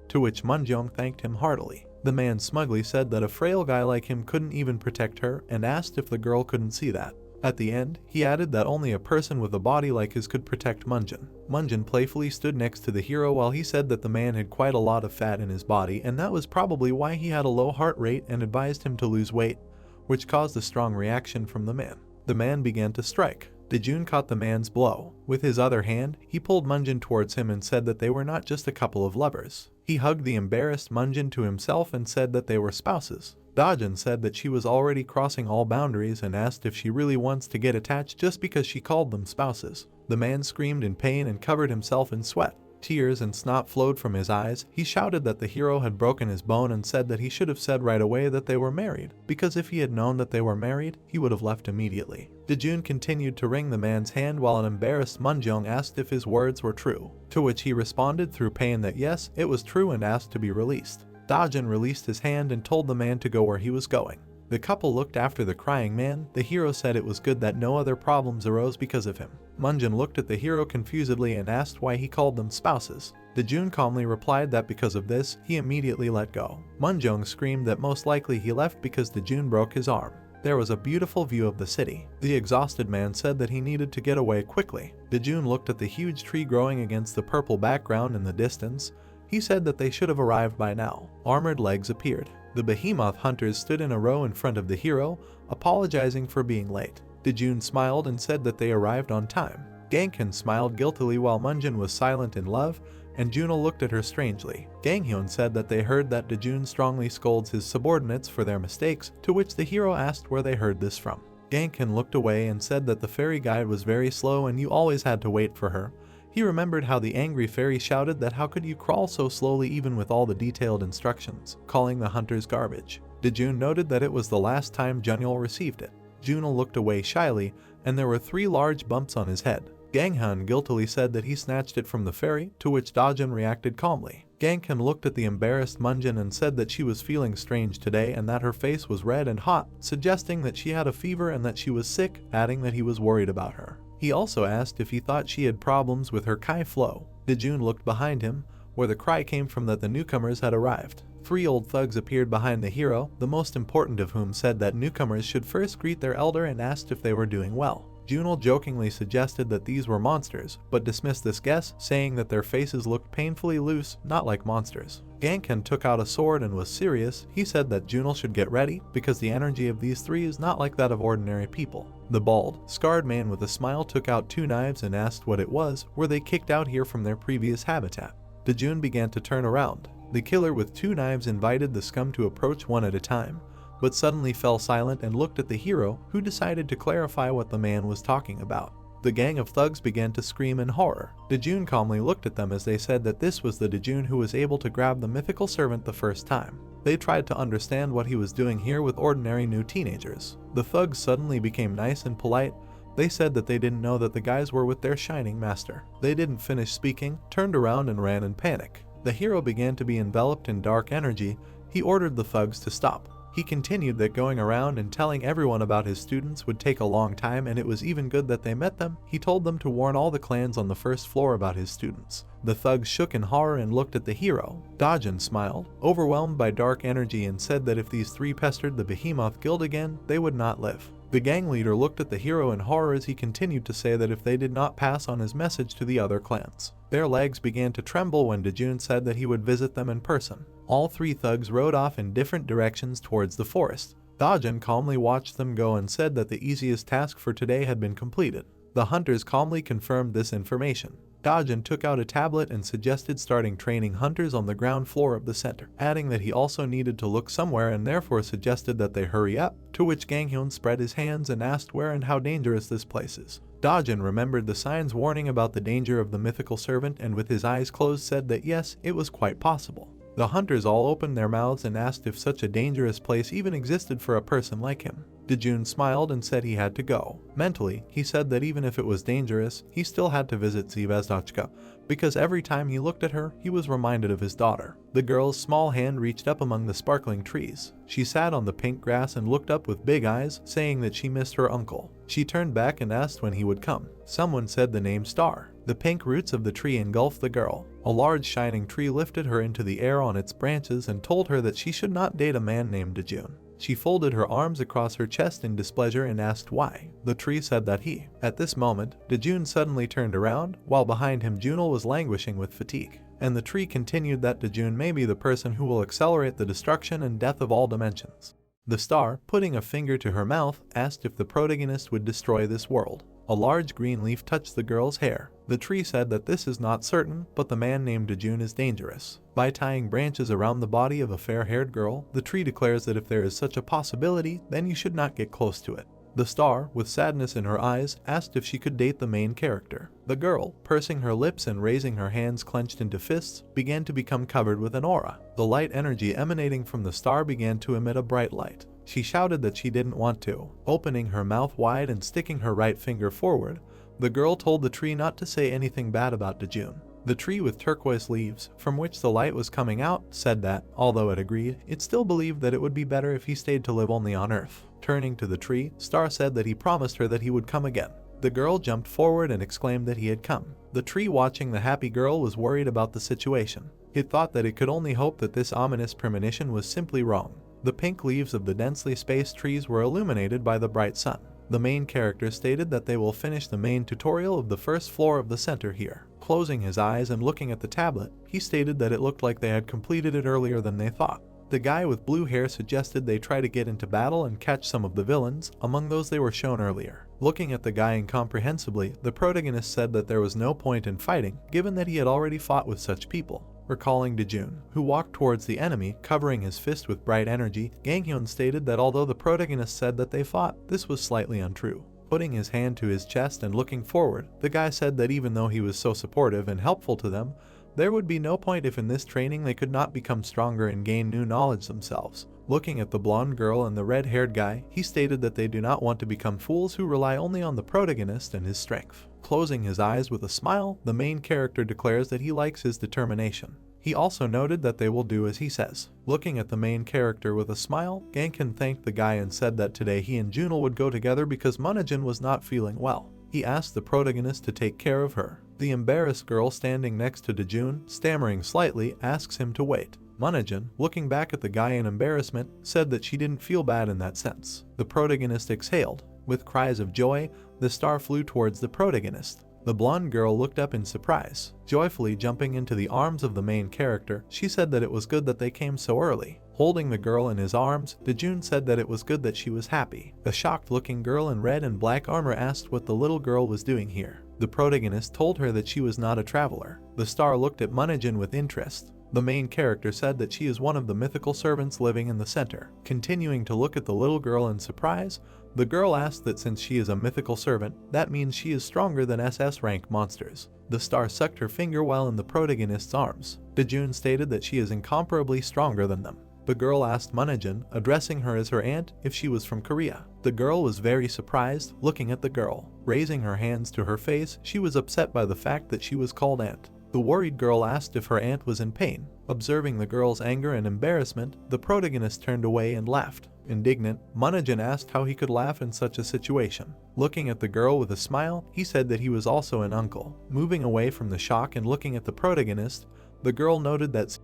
S1: to which Munjong thanked him heartily. The man smugly said that a frail guy like him couldn't even protect her, and asked if the girl couldn't see that. At the end, he added that only a person with a body like his could protect Munjin. Munjin playfully stood next to the hero while he said that the man had quite a lot of fat in his body, and that was probably why he had a low heart rate, and advised him to lose weight, which caused a strong reaction from the man. The man began to strike. Dojun caught the man's blow. With his other hand, he pulled Munjin towards him and said that they were not just a couple of lovers. He hugged the embarrassed Munjin to himself and said that they were spouses. Dojun said that she was already crossing all boundaries and asked if she really wants to get attached just because she called them spouses. The man screamed in pain and covered himself in sweat. Tears and snot flowed from his eyes. He shouted that the hero had broken his bone and said that he should have said right away that they were married, because if he had known that they were married, he would have left immediately. Dojun continued to wring the man's hand while an embarrassed Munjong asked if his words were true, to which he responded through pain that yes, it was true, and asked to be released. Dojun released his hand and told the man to go where he was going. The couple looked after the crying man. The hero said it was good that no other problems arose because of him. Munjin looked at the hero confusedly and asked why he called them spouses. Dojun calmly replied that because of this, he immediately let go. Munjong screamed that most likely he left because Dojun broke his arm. There was a beautiful view of the city. The exhausted man said that he needed to get away quickly. Dojun looked at the huge tree growing against the purple background in the distance. He said that they should have arrived by now. Armored legs appeared. The behemoth hunters stood in a row in front of the hero, apologizing for being late. Dojun smiled and said that they arrived on time. Ganghyun smiled guiltily while Munjin was silent in love, and Juno looked at her strangely. Ganghyun said that they heard that Dojun strongly scolds his subordinates for their mistakes, to which the hero asked where they heard this from. Ganghyun looked away and said that the fairy guide was very slow and you always had to wait for her. He remembered how the angry fairy shouted that how could you crawl so slowly even with all the detailed instructions, calling the hunters garbage. Dojun noted that it was the last time Junil received it. Junil looked away shyly, and there were 3 large bumps on his head. Ganghyun guiltily said that he snatched it from the fairy, to which Dojun reacted calmly. Ganghyun looked at the embarrassed Munjin and said that she was feeling strange today and that her face was red and hot, suggesting that she had a fever and that she was sick, adding that he was worried about her. He also asked if he thought she had problems with her Kai flow. Dojun looked behind him, where the cry came from that the newcomers had arrived. 3 old thugs appeared behind the hero, the most important of whom said that newcomers should first greet their elder and asked if they were doing well. Junil jokingly suggested that these were monsters, but dismissed this guess, saying that their faces looked painfully loose, not like monsters. Ganghyun took out a sword and was serious. He said that Junil should get ready, because the energy of these 3 is not like that of ordinary people. The bald, scarred man with a smile took out 2 knives and asked what it was. Were they kicked out here from their previous habitat? Dojun began to turn around. The killer with 2 knives invited the scum to approach one at a time, but suddenly fell silent and looked at the hero, who decided to clarify what the man was talking about. The gang of thugs began to scream in horror. Dojun calmly looked at them as they said that this was the Dojun who was able to grab the mythical servant the first time. They tried to understand what he was doing here with ordinary new teenagers. The thugs suddenly became nice and polite. They said that they didn't know that the guys were with their shining master. They didn't finish speaking, turned around and ran in panic. The hero began to be enveloped in dark energy. He ordered the thugs to stop. He continued that going around and telling everyone about his students would take a long time, and it was even good that they met them. He told them to warn all the clans on the first floor about his students. The thugs shook in horror and looked at the hero. Dojun smiled, overwhelmed by dark energy, and said that if these 3 pestered the Behemoth Guild again, they would not live. The gang leader looked at the hero in horror as he continued to say that if they did not pass on his message to the other clans. Their legs began to tremble when Dojun said that he would visit them in person. All 3 thugs rode off in different directions towards the forest. Dojun calmly watched them go and said that the easiest task for today had been completed. The hunters calmly confirmed this information. Dojun took out a tablet and suggested starting training hunters on the ground floor of the center, adding that he also needed to look somewhere and therefore suggested that they hurry up, to which Ganghyun spread his hands and asked where and how dangerous this place is. Dojun remembered the signs warning about the danger of the mythical servant and with his eyes closed said that yes, it was quite possible. The hunters all opened their mouths and asked if such a dangerous place even existed for a person like him. Dojun smiled and said he had to go. Mentally, he said that even if it was dangerous, he still had to visit Zvezdochka, because every time he looked at her, he was reminded of his daughter. The girl's small hand reached up among the sparkling trees. She sat on the pink grass and looked up with big eyes, saying that she missed her uncle. She turned back and asked when he would come. Someone said the name Star. The pink roots of the tree engulfed the girl. A large shining tree lifted her into the air on its branches and told her that she should not date a man named Dojun. She folded her arms across her chest in displeasure and asked why. The tree said that he. At this moment, Dojun suddenly turned around, while behind him Junel was languishing with fatigue. And the tree continued that Dojun may be the person who will accelerate the destruction and death of all dimensions. The star, putting a finger to her mouth, asked if the protagonist would destroy this world. A large green leaf touched the girl's hair. The tree said that this is not certain, but the man named Dojun is dangerous. By tying branches around the body of a fair-haired girl, the tree declares that if there is such a possibility, then you should not get close to it. The star, with sadness in her eyes, asked if she could date the main character. The girl, pursing her lips and raising her hands clenched into fists, began to become covered with an aura. The light energy emanating from the star began to emit a bright light. She shouted that she didn't want to. Opening her mouth wide and sticking her right finger forward, the girl told the tree not to say anything bad about Dojun. The tree with turquoise leaves, from which the light was coming out, said that, although it agreed, it still believed that it would be better if he stayed to live only on Earth. Turning to the tree, Star said that he promised her that he would come again. The girl jumped forward and exclaimed that he had come. The tree, watching the happy girl, was worried about the situation. It thought that it could only hope that this ominous premonition was simply wrong. The pink leaves of the densely spaced trees were illuminated by the bright sun. The main character stated that they will finish the main tutorial of the first floor of the center here. Closing his eyes and looking at the tablet, he stated that it looked like they had completed it earlier than they thought. The guy with blue hair suggested they try to get into battle and catch some of the villains, among those they were shown earlier. Looking at the guy incomprehensibly, the protagonist said that there was no point in fighting, given that he had already fought with such people. Recalling Dojun, who walked towards the enemy, covering his fist with bright energy, Ganghyun stated that although the protagonist said that they fought, this was slightly untrue. Putting his hand to his chest and looking forward, the guy said that even though he was so supportive and helpful to them, there would be no point if in this training they could not become stronger and gain new knowledge themselves. Looking at the blonde girl and the red-haired guy, he stated that they do not want to become fools who rely only on the protagonist and his strength. Closing his eyes with a smile, the main character declares that he likes his determination. He also noted that they will do as he says. Looking at the main character with a smile, Ganghyun thanked the guy and said that today he and Junel would go together because Munajin was not feeling well. He asked the protagonist to take care of her. The embarrassed girl standing next to Dojun, stammering slightly, asks him to wait. Munajin, looking back at the guy in embarrassment, said that she didn't feel bad in that sense. The protagonist exhaled. With cries of joy, the star flew towards the protagonist. The blonde girl looked up in surprise. Joyfully jumping into the arms of the main character, she said that it was good that they came so early. Holding the girl in his arms, Dojun said that it was good that she was happy. A shocked-looking girl in red and black armor asked what the little girl was doing here. The protagonist told her that she was not a traveler. The star looked at Munajin with interest. The main character said that she is one of the mythical servants living in the center. Continuing to look at the little girl in surprise, the girl asked that since she is a mythical servant, that means she is stronger than SS rank monsters. The star sucked her finger while in the protagonist's arms. Dojun stated that she is incomparably stronger than them. The girl asked Munajin, addressing her as her aunt, if she was from Korea. The girl was very surprised, looking at the girl. Raising her hands to her face, she was upset by the fact that she was called aunt. The worried girl asked if her aunt was in pain. Observing the girl's anger and embarrassment, the protagonist turned away and laughed. Indignant, Munajin asked how he could laugh in such a situation. Looking at the girl with a smile, he said that he was also an uncle. Moving away from the shock and looking at the protagonist, the girl noted that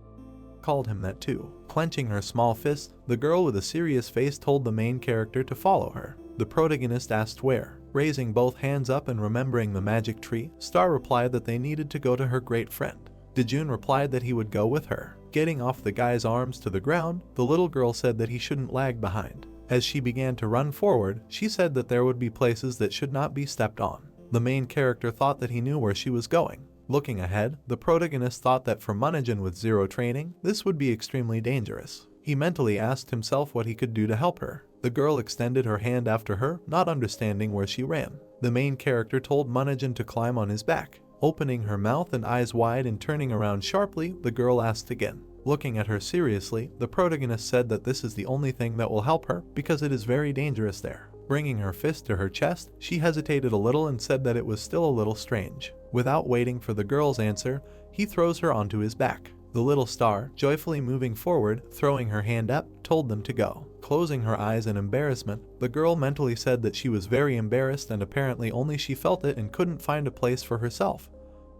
S1: called him that too. Clenching her small fist, the girl with a serious face told the main character to follow her. The protagonist asked where. Raising both hands up and remembering the magic tree, Star replied that they needed to go to her great friend. Dojun replied that he would go with her. Getting off the guy's arms to the ground, the little girl said that he shouldn't lag behind. As she began to run forward, she said that there would be places that should not be stepped on. The main character thought that he knew where she was going. Looking ahead, the protagonist thought that for Manhwa with zero training, this would be extremely dangerous. He mentally asked himself what he could do to help her. The girl extended her hand after her, not understanding where she ran. The main character told Manhwa to climb on his back. Opening her mouth and eyes wide and turning around sharply, the girl asked again. Looking at her seriously, the protagonist said that this is the only thing that will help her because it is very dangerous there. Bringing her fist to her chest, she hesitated a little and said that it was still a little strange. Without waiting for the girl's answer, he throws her onto his back. The little star, joyfully moving forward, throwing her hand up, told them to go. Closing her eyes in embarrassment, the girl mentally said that she was very embarrassed and apparently only she felt it and couldn't find a place for herself.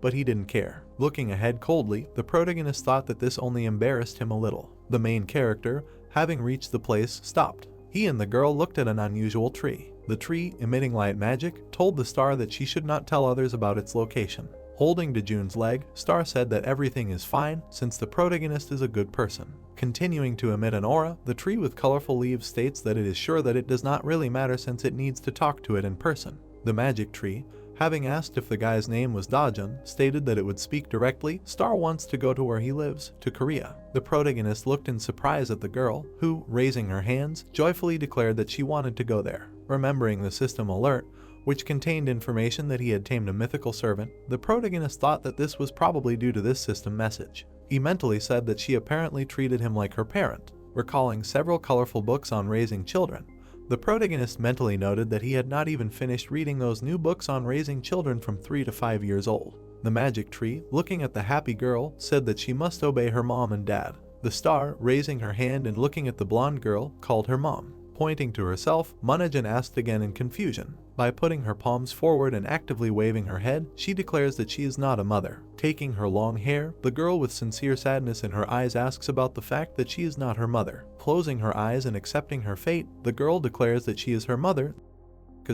S1: But he didn't care. Looking ahead coldly, the protagonist thought that this only embarrassed him a little. The main character, having reached the place, stopped. He and the girl looked at an unusual tree. The tree, emitting light magic, told the star that she should not tell others about its location. Holding Dojun's leg, Star said that everything is fine since the protagonist is a good person. Continuing to emit an aura, the tree with colorful leaves states that it is sure that it does not really matter since it needs to talk to it in person. The magic tree, having asked if the guy's name was Dojun, stated that it would speak directly. Star wants to go to where he lives, to Korea. The protagonist looked in surprise at the girl, who, raising her hands, joyfully declared that she wanted to go there. Remembering the system alert, which contained information that he had tamed a mythical servant, the protagonist thought that this was probably due to this system message. He mentally said that she apparently treated him like her parent. Recalling several colorful books on raising children, the protagonist mentally noted that he had not even finished reading those new books on raising children from 3 to 5 years old. The magic tree, looking at the happy girl, said that she must obey her mom and dad. The star, raising her hand and looking at the blonde girl, called her mom. Pointing to herself, Manhwa asked again in confusion. By putting her palms forward and actively waving her head, she declares that she is not a mother. Taking her long hair, the girl with sincere sadness in her eyes asks about the fact that she is not her mother. Closing her eyes and accepting her fate, the girl declares that she is her mother.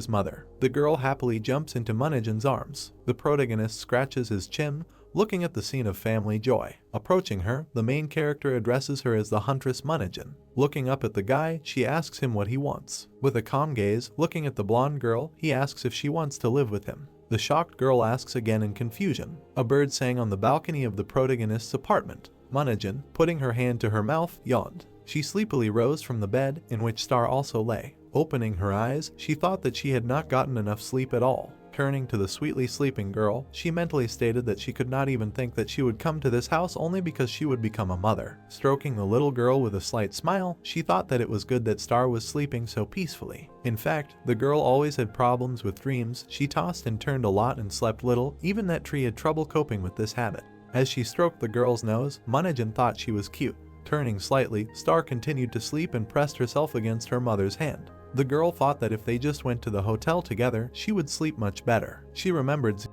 S1: Mother. The girl happily jumps into Manhwa's arms. The protagonist scratches his chin, looking at the scene of family joy. Approaching her, the main character addresses her as the huntress Manhwa. Looking up at the guy, she asks him what he wants. With a calm gaze, looking at the blonde girl, he asks if she wants to live with him. The shocked girl asks again in confusion. A bird sang on the balcony of the protagonist's apartment. Manhwa, putting her hand to her mouth, yawned. She sleepily rose from the bed, in which Star also lay. Opening her eyes, she thought that she had not gotten enough sleep at all. Turning to the sweetly sleeping girl, she mentally stated that she could not even think that she would come to this house only because she would become a mother. Stroking the little girl with a slight smile, she thought that it was good that Star was sleeping so peacefully. In fact, the girl always had problems with dreams. She tossed and turned a lot and slept little. Even that tree had trouble coping with this habit. As she stroked the girl's nose, Manhwa thought she was cute. Turning slightly, Star continued to sleep and pressed herself against her mother's hand. The girl thought that if they just went to the hotel together, she would sleep much better. She remembered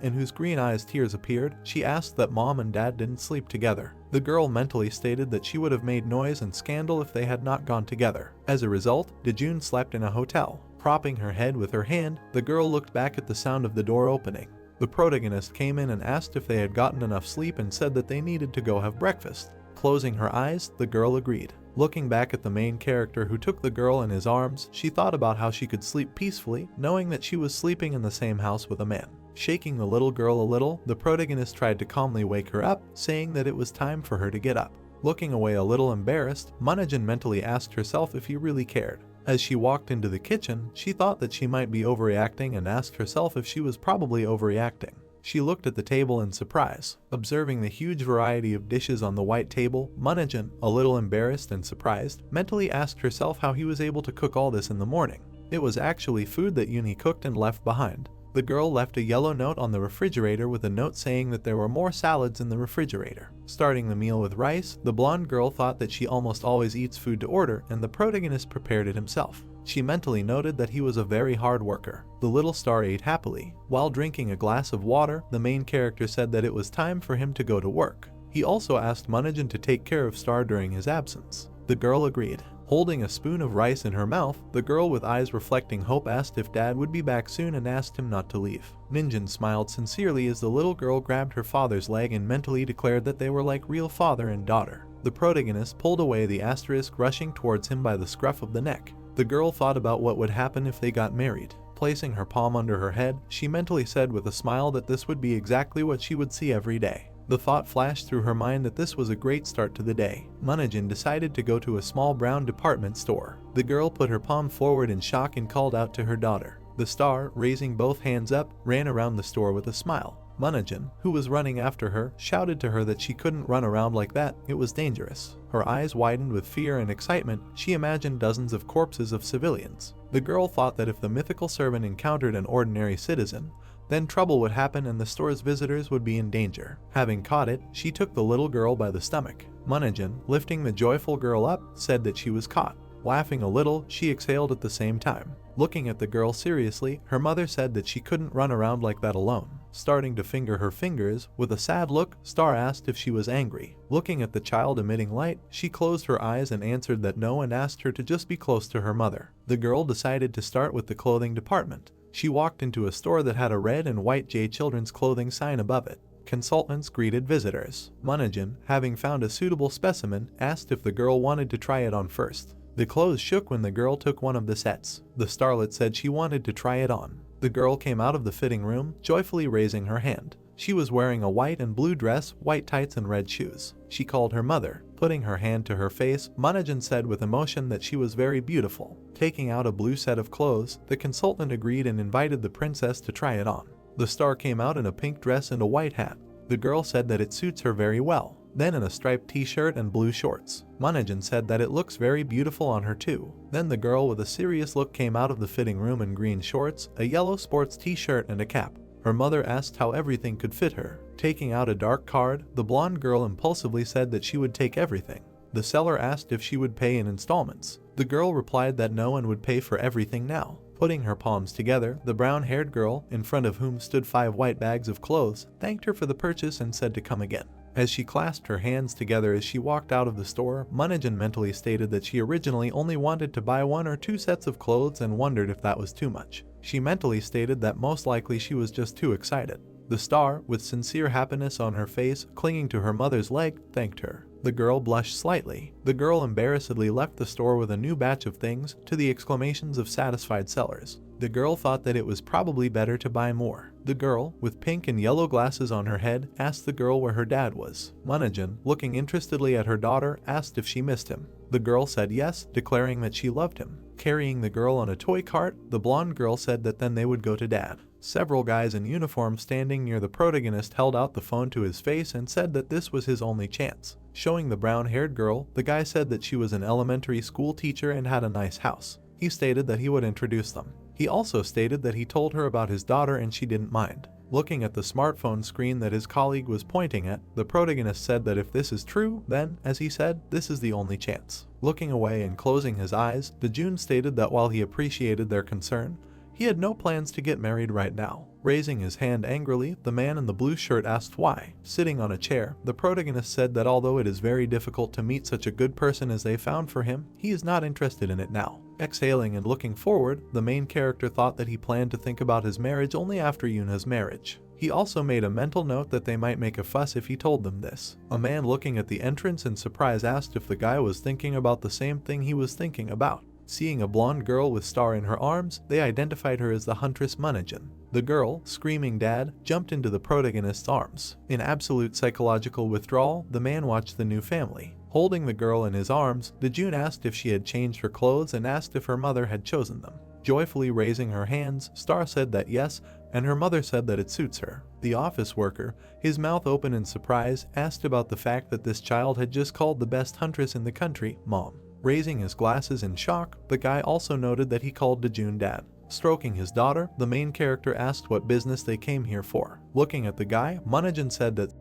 S1: in whose green eyes tears appeared. She asked that mom and dad didn't sleep together. The girl mentally stated that she would have made noise and scandal if they had not gone together. As a result, Dojun slept in a hotel. Propping her head with her hand, the girl looked back at the sound of the door opening. The protagonist came in and asked if they had gotten enough sleep and said that they needed to go have breakfast. Closing her eyes, the girl agreed. Looking back at the main character who took the girl in his arms, she thought about how she could sleep peacefully, knowing that she was sleeping in the same house with a man. Shaking the little girl a little, the protagonist tried to calmly wake her up, saying that it was time for her to get up. Looking away a little embarrassed, Manhwa mentally asked herself if he really cared. As she walked into the kitchen, she thought that she might be overreacting and asked herself if she was probably overreacting. She looked at the table in surprise. Observing the huge variety of dishes on the white table, Manhwa, a little embarrassed and surprised, mentally asked herself how he was able to cook all this in the morning. It was actually food that Yunhee cooked and left behind. The girl left a yellow note on the refrigerator with a note saying that there were more salads in the refrigerator. Starting the meal with rice, the blonde girl thought that she almost always eats food to order and the protagonist prepared it himself. She mentally noted that he was a very hard worker. The little star ate happily. While drinking a glass of water, the main character said that it was time for him to go to work. He also asked Manhwa to take care of Star during his absence. The girl agreed. Holding a spoon of rice in her mouth, the girl with eyes reflecting hope asked if dad would be back soon and asked him not to leave. Ninjin smiled sincerely as the little girl grabbed her father's leg and mentally declared that they were like real father and daughter. The protagonist pulled away the asterisk rushing towards him by the scruff of the neck. The girl thought about what would happen if they got married. placing her palm under her head, she mentally said with a smile that this would be exactly what she would see every day. The thought flashed through her mind that this was a great start to the day. Minhyuk decided to go to a small brown department store. The girl put her palm forward in shock and called out to her daughter. The star, raising both hands up, ran around the store with a smile. Minhyuk, who was running after her, shouted to her that she couldn't run around like that, it was dangerous. Her eyes widened with fear and excitement. She imagined dozens of corpses of civilians. The girl thought that if the mythical servant encountered an ordinary citizen, then trouble would happen and the store's visitors would be in danger. Having caught it, she took the little girl by the stomach. Minhyuk, lifting the joyful girl up, said that she was caught. Laughing a little, she exhaled at the same time. Looking at the girl seriously, her mother said that she couldn't run around like that alone. Starting to finger her fingers, with a sad look, Star asked if she was angry. Looking at the child emitting light, she closed her eyes and answered that no, and asked her to just be close to her mother. The girl decided to start with the clothing department. She walked into a store that had a red and white J children's clothing sign above it. Consultants greeted visitors. Minhyuk, having found a suitable specimen, asked if the girl wanted to try it on first. The clothes shook when the girl took one of the sets. The starlet said she wanted to try it on. The girl came out of the fitting room, joyfully raising her hand. She was wearing a white and blue dress, white tights and red shoes. She called her mother. Putting her hand to her face, Minhyuk said with emotion that she was very beautiful. Taking out a blue set of clothes, the consultant agreed and invited the princess to try it on. The star came out in a pink dress and a white hat. The girl said that it suits her very well. Then in a striped t-shirt and blue shorts. Minhyuk said that it looks very beautiful on her too. Then the girl with a serious look came out of the fitting room in green shorts, a yellow sports t-shirt and a cap. Her mother asked how everything could fit her. Taking out a dark card, the blonde girl impulsively said that she would take everything. The seller asked if she would pay in installments. The girl replied that no one would pay for everything now. Putting her palms together, the brown-haired girl, in front of whom stood 5 white bags of clothes, thanked her for the purchase and said to come again. As she clasped her hands together as she walked out of the store, Minhyuk mentally stated that she originally only wanted to buy 1 or 2 sets of clothes and wondered if that was too much. She mentally stated that most likely she was just too excited. The star, with sincere happiness on her face, clinging to her mother's leg, thanked her. The girl blushed slightly. The girl embarrassedly left the store with a new batch of things, to the exclamations of satisfied sellers. The girl thought that it was probably better to buy more. The girl, with pink and yellow glasses on her head, asked the girl where her dad was. Minhyuk, looking interestedly at her daughter, asked if she missed him. The girl said yes, declaring that she loved him. Carrying the girl on a toy cart, the blonde girl said that then they would go to dad. Several guys in uniform standing near the protagonist held out the phone to his face and said that this was his only chance. Showing the brown-haired girl, the guy said that she was an elementary school teacher and had a nice house. He stated that he would introduce them. He also stated that he told her about his daughter and she didn't mind. Looking at the smartphone screen that his colleague was pointing at, the protagonist said that if this is true, then, as he said, this is the only chance. Looking away and closing his eyes, Dojun stated that while he appreciated their concern, he had no plans to get married right now. Raising his hand angrily, the man in the blue shirt asked why. Sitting on a chair, the protagonist said that although it is very difficult to meet such a good person as they found for him, he is not interested in it now. Exhaling and looking forward, the main character thought that he planned to think about his marriage only after Yunhee's marriage. He also made a mental note that they might make a fuss if he told them this. A man looking at the entrance in surprise asked if the guy was thinking about the same thing he was thinking about. Seeing a blonde girl with Star in her arms, they identified her as the huntress Minhyuk. The girl, screaming "Dad," jumped into the protagonist's arms. In absolute psychological withdrawal, the man watched the new family. Holding the girl in his arms, Dojun asked if she had changed her clothes and asked if her mother had chosen them. Joyfully raising her hands, Star said that yes, and her mother said that it suits her. The office worker, his mouth open in surprise, asked about the fact that this child had just called the best huntress in the country Mom. Raising his glasses in shock, the guy also noted that he called Dojun Dad. Stroking his daughter, the main character asked what business they came here for. Looking at the guy, Minhyuk said that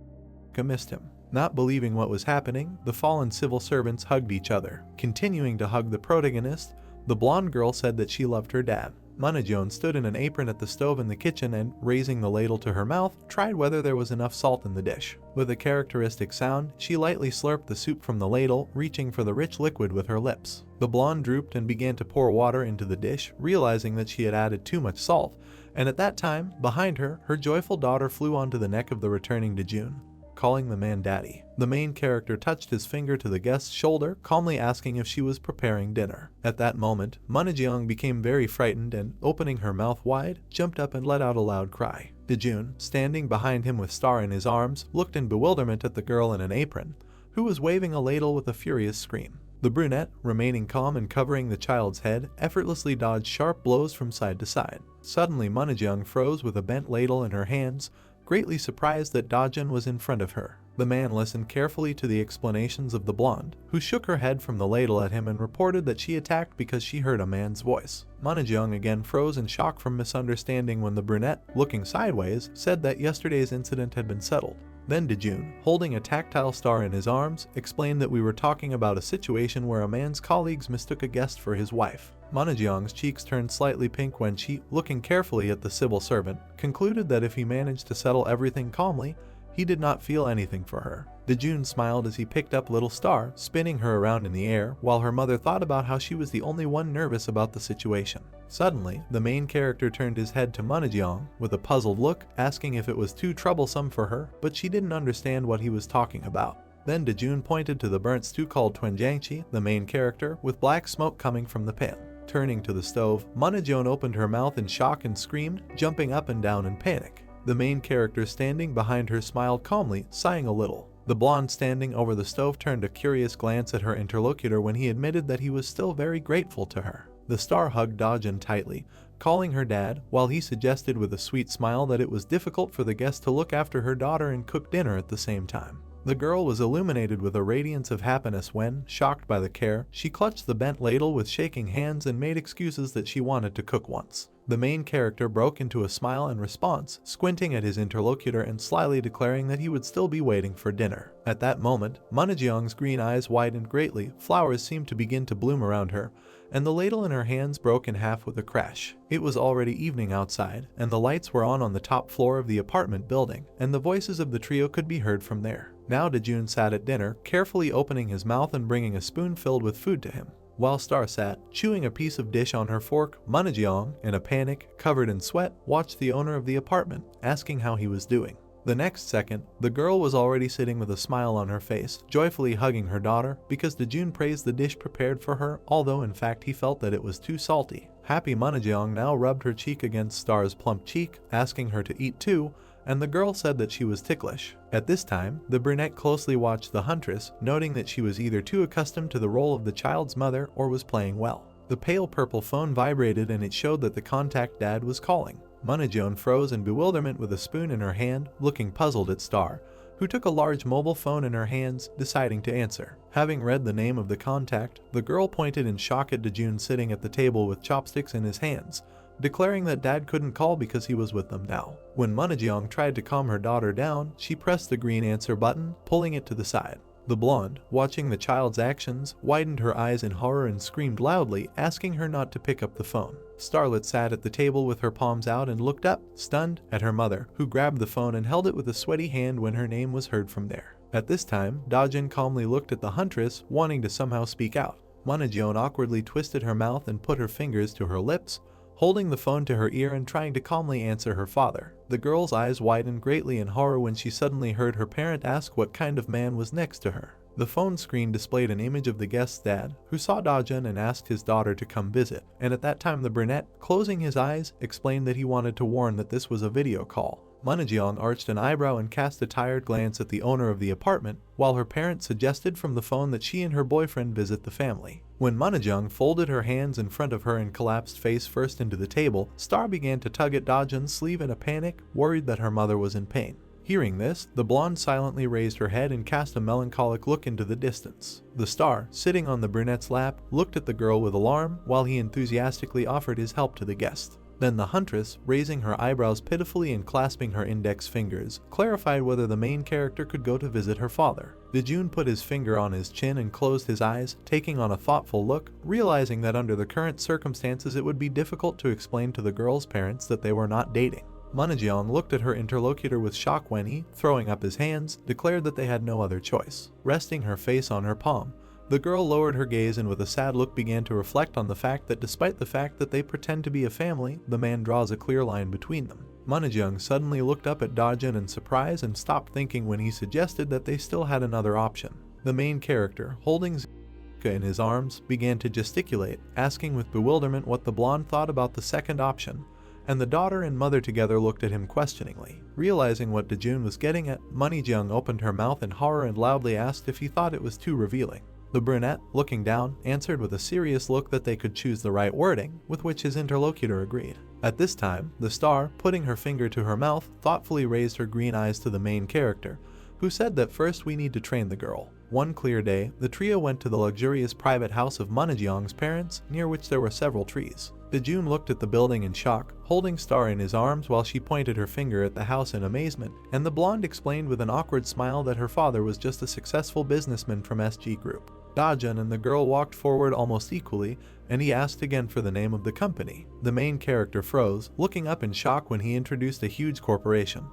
S1: missed him. Not believing what was happening, the fallen civil servants hugged each other. Continuing to hug the protagonist, the blonde girl said that she loved her dad. Minhyuk stood in an apron at the stove in the kitchen and, raising the ladle to her mouth, tried whether there was enough salt in the dish. With a characteristic sound, she lightly slurped the soup from the ladle, reaching for the rich liquid with her lips. The blonde drooped and began to pour water into the dish, realizing that she had added too much salt, and at that time, behind her, her joyful daughter flew onto the neck of the returning Dojun. calling the man daddy. The main character touched his finger to the guest's shoulder, calmly asking if she was preparing dinner. At that moment, Manhwa became very frightened and, opening her mouth wide, jumped up and let out a loud cry. Dojun, standing behind him with Star in his arms, looked in bewilderment at the girl in an apron, who was waving a ladle with a furious scream. The brunette, remaining calm and covering the child's head, effortlessly dodged sharp blows from side to side. Suddenly, Manhwa froze with a bent ladle in her hands, greatly surprised that Dojun was in front of her. The man listened carefully to the explanations of the blonde, who shook her head from the ladle at him and reported that she attacked because she heard a man's voice. Manhwa again froze in shock from misunderstanding when the brunette, looking sideways, said that yesterday's incident had been settled. Then Dojun, holding a tactile star in his arms, explained that we were talking about a situation where a man's colleagues mistook a guest for his wife. Manhwa's cheeks turned slightly pink when she, looking carefully at the civil servant, concluded that if he managed to settle everything calmly, he did not feel anything for her. Dojun smiled as he picked up little Star, spinning her around in the air, while her mother thought about how she was the only one nervous about the situation. Suddenly, the main character turned his head to Manhwa with a puzzled look, asking if it was too troublesome for her, but she didn't understand what he was talking about. Then Dojun pointed to the burnt stew called Twinjangchi, the main character, with black smoke coming from the pan. Turning to the stove, Manhwa opened her mouth in shock and screamed, jumping up and down in panic. The main character standing behind her smiled calmly, sighing a little. The blonde standing over the stove turned a curious glance at her interlocutor when he admitted that he was still very grateful to her. The star hugged Dojun tightly, calling her dad, while he suggested with a sweet smile that it was difficult for the guest to look after her daughter and cook dinner at the same time. The girl was illuminated with a radiance of happiness when, shocked by the care, she clutched the bent ladle with shaking hands and made excuses that she wanted to cook once. The main character broke into a smile in response, squinting at his interlocutor and slyly declaring that he would still be waiting for dinner. At that moment, Manhwa's green eyes widened greatly, flowers seemed to begin to bloom around her, and the ladle in her hands broke in half with a crash. It was already evening outside, and the lights were on the top floor of the apartment building, and the voices of the trio could be heard from there. Now Dojun sat at dinner, carefully opening his mouth and bringing a spoon filled with food to him. While Star sat, chewing a piece of dish on her fork, Manhwa, in a panic, covered in sweat, watched the owner of the apartment, asking how he was doing. The next second, the girl was already sitting with a smile on her face, joyfully hugging her daughter, because Dojun praised the dish prepared for her, although in fact he felt that it was too salty. Happy Manhwa now rubbed her cheek against Star's plump cheek, asking her to eat too, and the girl said that she was ticklish. At this time, the brunette closely watched the huntress, noting that she was either too accustomed to the role of the child's mother or was playing well. The pale purple phone vibrated and it showed that the contact dad was calling. Manhwa froze in bewilderment with a spoon in her hand, looking puzzled at Star, who took a large mobile phone in her hands, deciding to answer. Having read the name of the contact, the girl pointed in shock at Dojun sitting at the table with chopsticks in his hands, declaring that dad couldn't call because he was with them now. When Manhwa tried to calm her daughter down, she pressed the green answer button, pulling it to the side. The blonde, watching the child's actions, widened her eyes in horror and screamed loudly, asking her not to pick up the phone. Starlet sat at the table with her palms out and looked up, stunned, at her mother, who grabbed the phone and held it with a sweaty hand when her name was heard from there. At this time, Dojun calmly looked at the huntress, wanting to somehow speak out. Manhwa awkwardly twisted her mouth and put her fingers to her lips, holding the phone to her ear and trying to calmly answer her father. The girl's eyes widened greatly in horror when she suddenly heard her parent ask what kind of man was next to her. The phone screen displayed an image of the guest's dad, who saw Dojun and asked his daughter to come visit, and at that time the brunette, closing his eyes, explained that he wanted to warn that this was a video call. Manhwa arched an eyebrow and cast a tired glance at the owner of the apartment, while her parent suggested from the phone that she and her boyfriend visit the family. When Manhwa folded her hands in front of her and collapsed face first into the table, Star began to tug at Dojun's sleeve in a panic, worried that her mother was in pain. Hearing this, the blonde silently raised her head and cast a melancholic look into the distance. The Star, sitting on the brunette's lap, looked at the girl with alarm, while he enthusiastically offered his help to the guest. Then the huntress, raising her eyebrows pitifully and clasping her index fingers, clarified whether the main character could go to visit her father. Dojun put his finger on his chin and closed his eyes, taking on a thoughtful look, realizing that under the current circumstances it would be difficult to explain to the girl's parents that they were not dating. Manhwa looked at her interlocutor with shock when he, throwing up his hands, declared that they had no other choice. Resting her face on her palm, the girl lowered her gaze and with a sad look began to reflect on the fact that despite the fact that they pretend to be a family, the man draws a clear line between them. Minhyuk suddenly looked up at Dojun in surprise and stopped thinking when he suggested that they still had another option. The main character, holding in his arms, began to gesticulate, asking with bewilderment what the blonde thought about the second option, and the daughter and mother together looked at him questioningly. Realizing what Dojun was getting at, Minhyuk opened her mouth in horror and loudly asked if he thought it was too revealing. The brunette, looking down, answered with a serious look that they could choose the right wording, with which his interlocutor agreed. At this time, the star, putting her finger to her mouth, thoughtfully raised her green eyes to the main character, who said that first we need to train the girl. One clear day, the trio went to the luxurious private house of Minhyuk's parents, near which there were several trees. Dojun looked at the building in shock, holding Star in his arms while she pointed her finger at the house in amazement, and the blonde explained with an awkward smile that her father was just a successful businessman from SG Group. Dojun and the girl walked forward almost equally, and he asked again for the name of the company. The main character froze, looking up in shock when he introduced a huge corporation.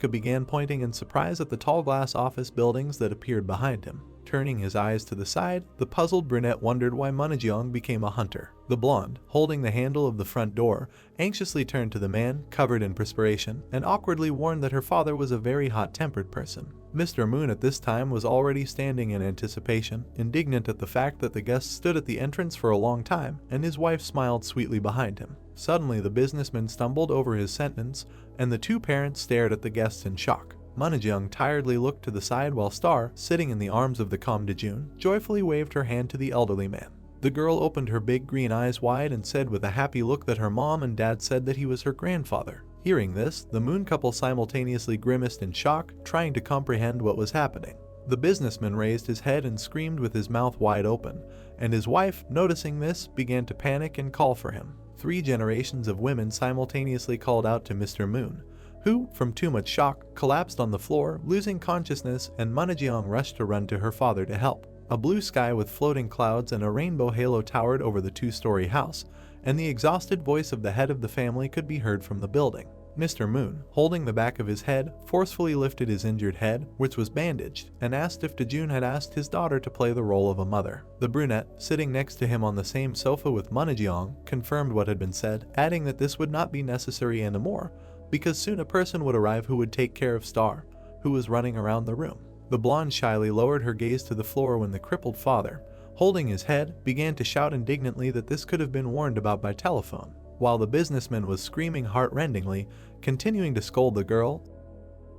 S1: Began pointing in surprise at the tall glass office buildings that appeared behind him. Turning his eyes to the side, the puzzled brunette wondered why Minhyuk became a hunter. The blonde, holding the handle of the front door, anxiously turned to the man, covered in perspiration, and awkwardly warned that her father was a very hot-tempered person. Mr. Moon at this time was already standing in anticipation, indignant at the fact that the guest stood at the entrance for a long time, and his wife smiled sweetly behind him. Suddenly the businessman stumbled over his sentence, and the two parents stared at the guests in shock. Minhyuk tiredly looked to the side while Star, sitting in the arms of the calm Dojun, joyfully waved her hand to the elderly man. The girl opened her big green eyes wide and said with a happy look that her mom and dad said that he was her grandfather. Hearing this, the Moon couple simultaneously grimaced in shock, trying to comprehend what was happening. The businessman raised his head and screamed with his mouth wide open, and his wife, noticing this, began to panic and call for him. 3 generations of women simultaneously called out to Mr. Moon, who, from too much shock, collapsed on the floor, losing consciousness, and Minhyuk rushed to run to her father to help. A blue sky with floating clouds and a rainbow halo towered over the 2-story house, and the exhausted voice of the head of the family could be heard from the building. Mr. Moon, holding the back of his head, forcefully lifted his injured head, which was bandaged, and asked if Dojun had asked his daughter to play the role of a mother. The brunette, sitting next to him on the same sofa with Minhyuk, confirmed what had been said, adding that this would not be necessary anymore, because soon a person would arrive who would take care of Star, who was running around the room. The blonde shyly lowered her gaze to the floor when the crippled father, holding his head, began to shout indignantly that this could have been warned about by telephone. While the businessman was screaming heart-rendingly, continuing to scold, the girl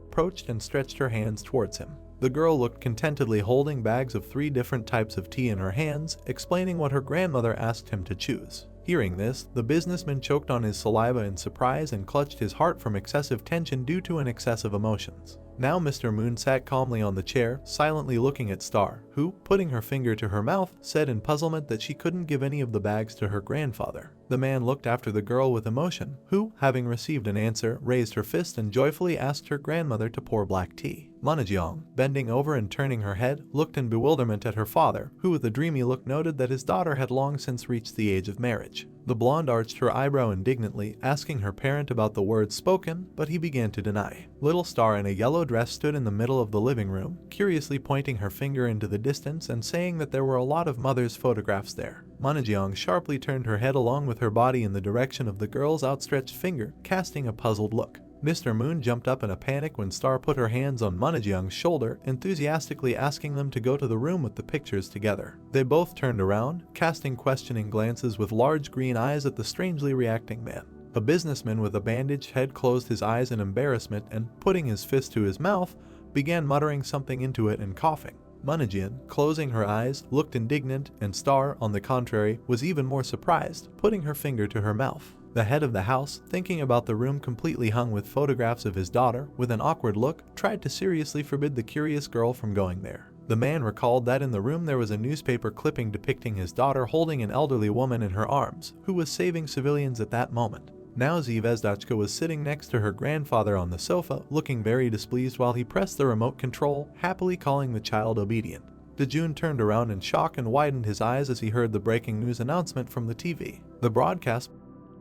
S1: approached and stretched her hands towards him. The girl looked contentedly, holding bags of 3 different types of tea in her hands, explaining what her grandmother asked him to choose. Hearing this, the businessman choked on his saliva in surprise and clutched his heart from excessive tension due to an excess of emotions. Now Mr. Moon sat calmly on the chair, silently looking at Star, who, putting her finger to her mouth, said in puzzlement that she couldn't give any of the bags to her grandfather. The man looked after the girl with emotion, who, having received an answer, raised her fist and joyfully asked her grandmother to pour black tea. Minhyuk, bending over and turning her head, looked in bewilderment at her father, who with a dreamy look noted that his daughter had long since reached the age of marriage. The blonde arched her eyebrow indignantly, asking her parent about the words spoken, but he began to deny. Little Star in a yellow dress stood in the middle of the living room, curiously pointing her finger into the distance and saying that there were a lot of mothers' photographs there. Minhyuk sharply turned her head along with her body in the direction of the girl's outstretched finger, casting a puzzled look. Mr. Moon jumped up in a panic when Star put her hands on Minhyuk's shoulder, enthusiastically asking them to go to the room with the pictures together. They both turned around, casting questioning glances with large green eyes at the strangely reacting man. A businessman with a bandaged head closed his eyes in embarrassment and, putting his fist to his mouth, began muttering something into it and coughing. Minhyuk, closing her eyes, looked indignant, and Star, on the contrary, was even more surprised, putting her finger to her mouth. The head of the house, thinking about the room completely hung with photographs of his daughter, with an awkward look, tried to seriously forbid the curious girl from going there. The man recalled that in the room there was a newspaper clipping depicting his daughter holding an elderly woman in her arms, who was saving civilians at that moment. Now Zvezdachka was sitting next to her grandfather on the sofa, looking very displeased while he pressed the remote control, happily calling the child obedient. Dojun turned around in shock and widened his eyes as he heard the breaking news announcement from the TV. The broadcast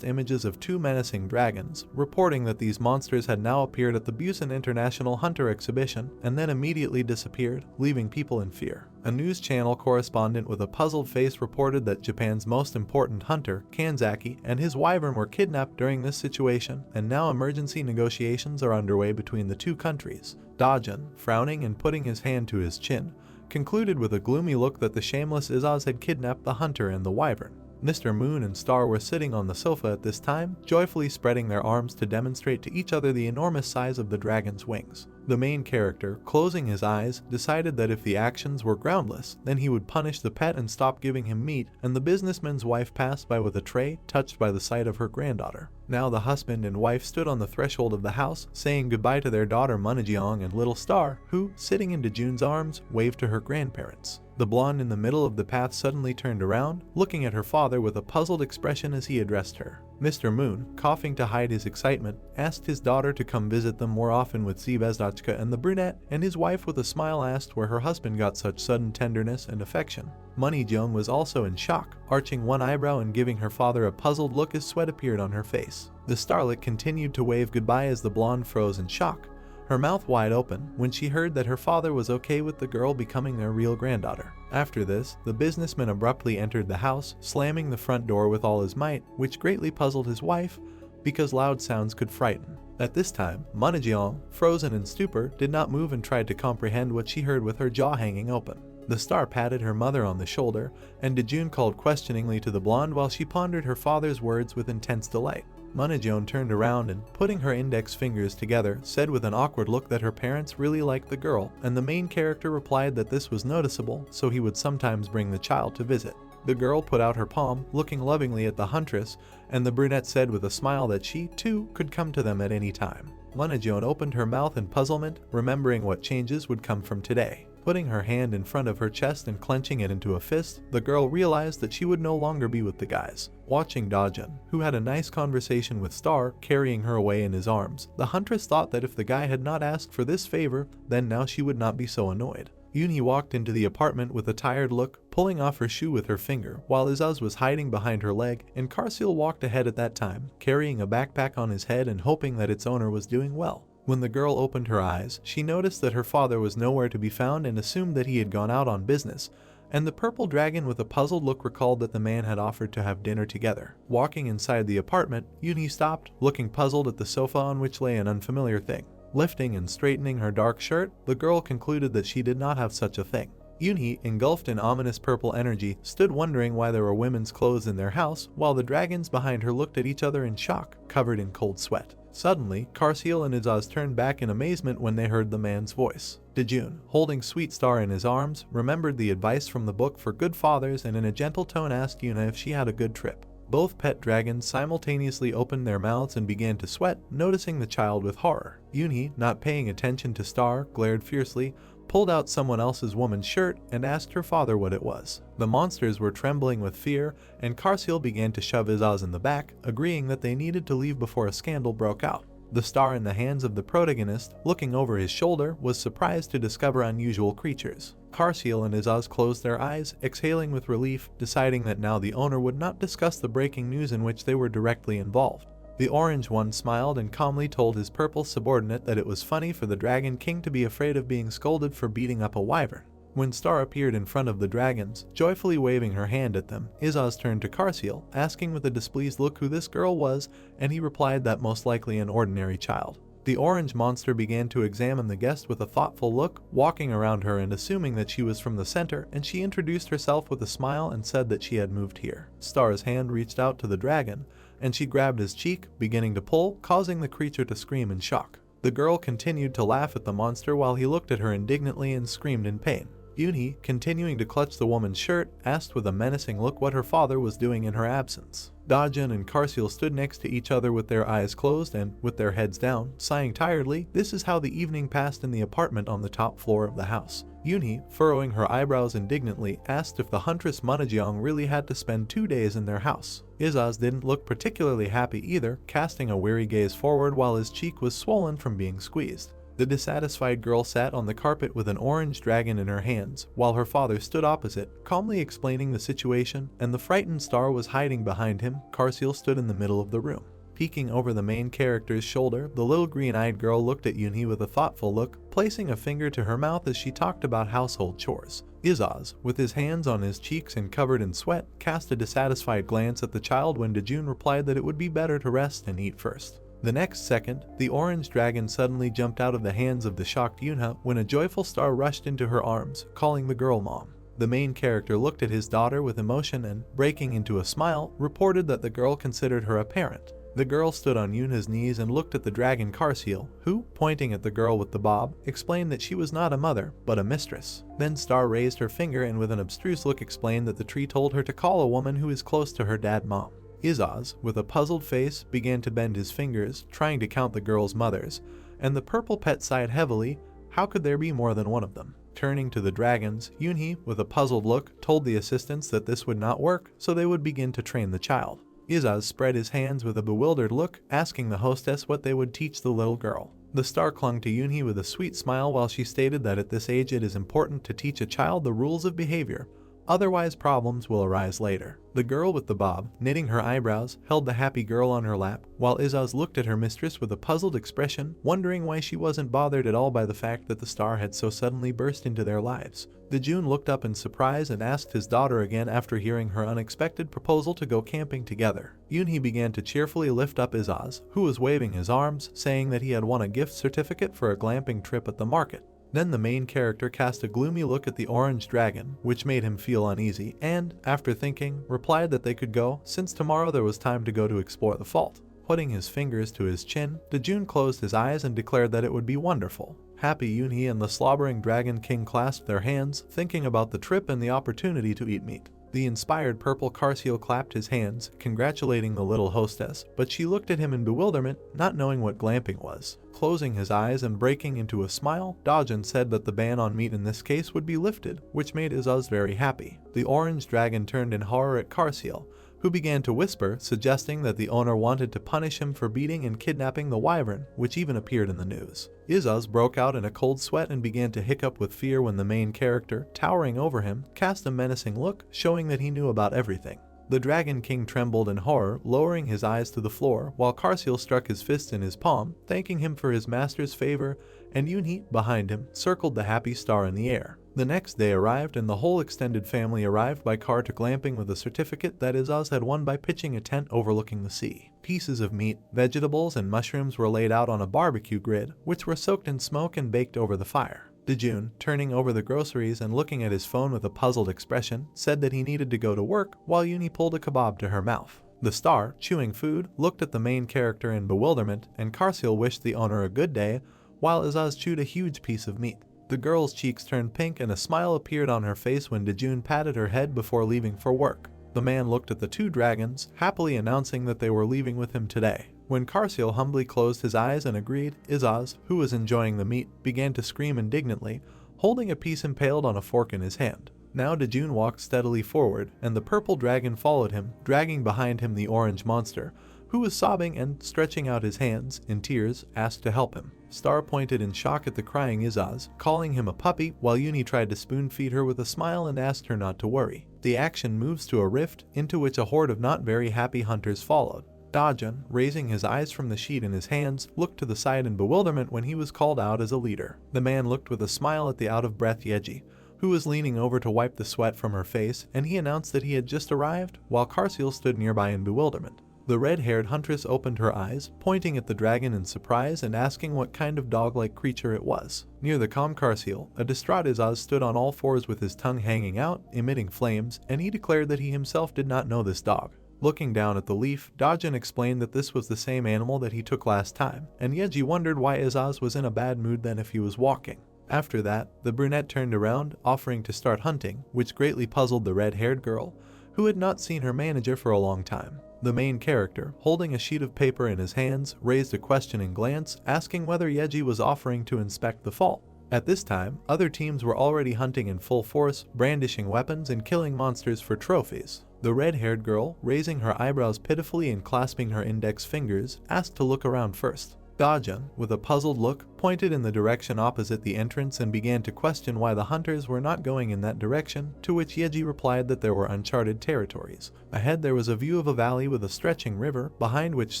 S1: images of two menacing dragons, reporting that these monsters had now appeared at the Busan International Hunter Exhibition and then immediately disappeared, leaving people in fear. A news channel correspondent with a puzzled face reported that Japan's most important hunter, Kanzaki, and his wyvern were kidnapped during this situation, and now emergency negotiations are underway between the two countries. Dojun, frowning and putting his hand to his chin, concluded with a gloomy look that the shameless Izaz had kidnapped the hunter and the wyvern. Mr. Moon and Star were sitting on the sofa at this time, joyfully spreading their arms to demonstrate to each other the enormous size of the dragon's wings. The main character, closing his eyes, decided that if the actions were groundless, then he would punish the pet and stop giving him meat, and the businessman's wife passed by with a tray, touched by the sight of her granddaughter. Now the husband and wife stood on the threshold of the house, saying goodbye to their daughter Munjeong and little Star, who, sitting in Dojun's arms, waved to her grandparents. The blonde in the middle of the path suddenly turned around, looking at her father with a puzzled expression as he addressed her. Mr. Moon, coughing to hide his excitement, asked his daughter to come visit them more often with Zvezdochka and the brunette, and his wife with a smile asked where her husband got such sudden tenderness and affection. Munjeong was also in shock, arching one eyebrow and giving her father a puzzled look as sweat appeared on her face. The starlet continued to wave goodbye as the blonde froze in shock, her mouth wide open, when she heard that her father was okay with the girl becoming their real granddaughter. After this, the businessman abruptly entered the house, slamming the front door with all his might, which greatly puzzled his wife, because loud sounds could frighten. At this time, Munjeong, frozen in stupor, did not move and tried to comprehend what she heard with her jaw hanging open. The star patted her mother on the shoulder, and Dojun called questioningly to the blonde while she pondered her father's words with intense delight. Munjeong turned around and, putting her index fingers together, said with an awkward look that her parents really liked the girl, and the main character replied that this was noticeable, so he would sometimes bring the child to visit. The girl put out her palm, looking lovingly at the huntress, and the brunette said with a smile that she, too, could come to them at any time. Munjeong opened her mouth in puzzlement, remembering what changes would come from today. Putting her hand in front of her chest and clenching it into a fist, the girl realized that she would no longer be with the guys. Watching Dojun, who had a nice conversation with Star, carrying her away in his arms, the huntress thought that if the guy had not asked for this favor, then now she would not be so annoyed. Yunhee walked into the apartment with a tired look, pulling off her shoe with her finger, while Izaz was hiding behind her leg, and Karsil walked ahead at that time, carrying a backpack on his head and hoping that its owner was doing well. When the girl opened her eyes, she noticed that her father was nowhere to be found and assumed that he had gone out on business, and the purple dragon with a puzzled look recalled that the man had offered to have dinner together. Walking inside the apartment, Yunhee stopped, looking puzzled at the sofa on which lay an unfamiliar thing. Lifting and straightening her dark shirt, the girl concluded that she did not have such a thing. Yunhee, engulfed in ominous purple energy, stood wondering why there were women's clothes in their house, while the dragons behind her looked at each other in shock, covered in cold sweat. Suddenly, Karsil and Izaz turned back in amazement when they heard the man's voice. Dojun, holding Sweet Star in his arms, remembered the advice from the book for good fathers and in a gentle tone asked Yunhee if she had a good trip. Both pet dragons simultaneously opened their mouths and began to sweat, noticing the child with horror. Yunhee, not paying attention to Star, glared fiercely, pulled out someone else's woman's shirt, and asked her father what it was. The monsters were trembling with fear, and Karsil began to shove Izaz in the back, agreeing that they needed to leave before a scandal broke out. The star in the hands of the protagonist, looking over his shoulder, was surprised to discover unusual creatures. Karsil and Izaz closed their eyes, exhaling with relief, deciding that now the owner would not discuss the breaking news in which they were directly involved. The orange one smiled and calmly told his purple subordinate that it was funny for the Dragon King to be afraid of being scolded for beating up a wyvern. When Star appeared in front of the dragons, joyfully waving her hand at them, Izaz turned to Karsil, asking with a displeased look who this girl was, and he replied that most likely an ordinary child. The orange monster began to examine the guest with a thoughtful look, walking around her and assuming that she was from the center, and she introduced herself with a smile and said that she had moved here. Star's hand reached out to the dragon, and she grabbed his cheek, beginning to pull, causing the creature to scream in shock. The girl continued to laugh at the monster while he looked at her indignantly and screamed in pain. Yunhee, continuing to clutch the woman's shirt, asked with a menacing look what her father was doing in her absence. Dojun and Karsil stood next to each other with their eyes closed and, with their heads down, sighing tiredly. This is how the evening passed in the apartment on the top floor of the house. Yunhee, furrowing her eyebrows indignantly, asked if the huntress Munjeong really had to spend 2 days in their house. Izaz didn't look particularly happy either, casting a weary gaze forward while his cheek was swollen from being squeezed. The dissatisfied girl sat on the carpet with an orange dragon in her hands, while her father stood opposite, calmly explaining the situation, and the frightened star was hiding behind him. Karsil stood in the middle of the room. Peeking over the main character's shoulder, the little green-eyed girl looked at Yunhee with a thoughtful look, placing a finger to her mouth as she talked about household chores. Izaz, with his hands on his cheeks and covered in sweat, cast a dissatisfied glance at the child when Dojun replied that it would be better to rest and eat first. The next second, the orange dragon suddenly jumped out of the hands of the shocked Yunhee when a joyful star rushed into her arms, calling the girl mom. The main character looked at his daughter with emotion and, breaking into a smile, reported that the girl considered her a parent. The girl stood on Yunhee's knees and looked at the dragon Karsil, who, pointing at the girl with the bob, explained that she was not a mother, but a mistress. Then Star raised her finger and with an abstruse look explained that the tree told her to call a woman who is close to her dad mom. Izaz, with a puzzled face, began to bend his fingers, trying to count the girl's mothers, and the purple pet sighed heavily. How could there be more than one of them? Turning to the dragons, Yunhee, with a puzzled look, told the assistants that this would not work, so they would begin to train the child. Izaz spread his hands with a bewildered look, asking the hostess what they would teach the little girl. The star clung to Yunhee with a sweet smile while she stated that at this age it is important to teach a child the rules of behavior. Otherwise, problems will arise later. The girl with the bob, knitting her eyebrows, held the happy girl on her lap, while Izaz looked at her mistress with a puzzled expression, wondering why she wasn't bothered at all by the fact that the star had so suddenly burst into their lives. Dojun looked up in surprise and asked his daughter again after hearing her unexpected proposal to go camping together. Yunhee began to cheerfully lift up Izaz, who was waving his arms, saying that he had won a gift certificate for a glamping trip at the market. Then the main character cast a gloomy look at the orange dragon, which made him feel uneasy, and, after thinking, replied that they could go, since tomorrow there was time to go to explore the fault. Putting his fingers to his chin, Dojun closed his eyes and declared that it would be wonderful. Happy Yunhee and the slobbering Dragon King clasped their hands, thinking about the trip and the opportunity to eat meat. The inspired purple Karsil clapped his hands, congratulating the little hostess, but she looked at him in bewilderment, not knowing what glamping was. Closing his eyes and breaking into a smile, Dojun said that the ban on meat in this case would be lifted, which made Izaz very happy. The orange dragon turned in horror at Karsil, who began to whisper, suggesting that the owner wanted to punish him for beating and kidnapping the wyvern, which even appeared in the news. Izaz broke out in a cold sweat and began to hiccup with fear when the main character, towering over him, cast a menacing look, showing that he knew about everything. The Dragon King trembled in horror, lowering his eyes to the floor, while Karsil struck his fist in his palm, thanking him for his master's favor, and Yunhee, behind him, circled the happy star in the air. The next day arrived and the whole extended family arrived by car to glamping with a certificate that Izaz had won by pitching a tent overlooking the sea. Pieces of meat, vegetables, and mushrooms were laid out on a barbecue grid, which were soaked in smoke and baked over the fire. Dojun, turning over the groceries and looking at his phone with a puzzled expression, said that he needed to go to work while Yunhee pulled a kebab to her mouth. The star, chewing food, looked at the main character in bewilderment, and Karsil wished the owner a good day, while Izaz chewed a huge piece of meat. The girl's cheeks turned pink and a smile appeared on her face when Dojun patted her head before leaving for work. The man looked at the two dragons, happily announcing that they were leaving with him today. When Karsil humbly closed his eyes and agreed, Izaz, who was enjoying the meat, began to scream indignantly, holding a piece impaled on a fork in his hand. Now Dojun walked steadily forward, and the purple dragon followed him, dragging behind him the orange monster, who was sobbing and, stretching out his hands, in tears, asked to help him. Star pointed in shock at the crying Izaz, calling him a puppy, while Yunhee tried to spoon-feed her with a smile and asked her not to worry. The action moves to a rift, into which a horde of not very happy hunters followed. Dojun, raising his eyes from the sheet in his hands, looked to the side in bewilderment when he was called out as a leader. The man looked with a smile at the out-of-breath Yeji, who was leaning over to wipe the sweat from her face, and he announced that he had just arrived, while Karsil stood nearby in bewilderment. The red-haired huntress opened her eyes, pointing at the dragon in surprise and asking what kind of dog-like creature it was. Near the calm Karsil, a distraught Izaz stood on all fours with his tongue hanging out, emitting flames, and he declared that he himself did not know this dog. Looking down at the leaf, Dojun explained that this was the same animal that he took last time, and Yeji wondered why Izaz was in a bad mood then if he was walking. After that, the brunette turned around, offering to start hunting, which greatly puzzled the red-haired girl, who had not seen her manager for a long time. The main character, holding a sheet of paper in his hands, raised a questioning glance, asking whether Yeji was offering to inspect the fault. At this time, other teams were already hunting in full force, brandishing weapons and killing monsters for trophies. The red-haired girl, raising her eyebrows pitifully and clasping her index fingers, asked to look around first. Dojun, with a puzzled look, pointed in the direction opposite the entrance and began to question why the hunters were not going in that direction, to which Yeji replied that there were uncharted territories. Ahead there was a view of a valley with a stretching river, behind which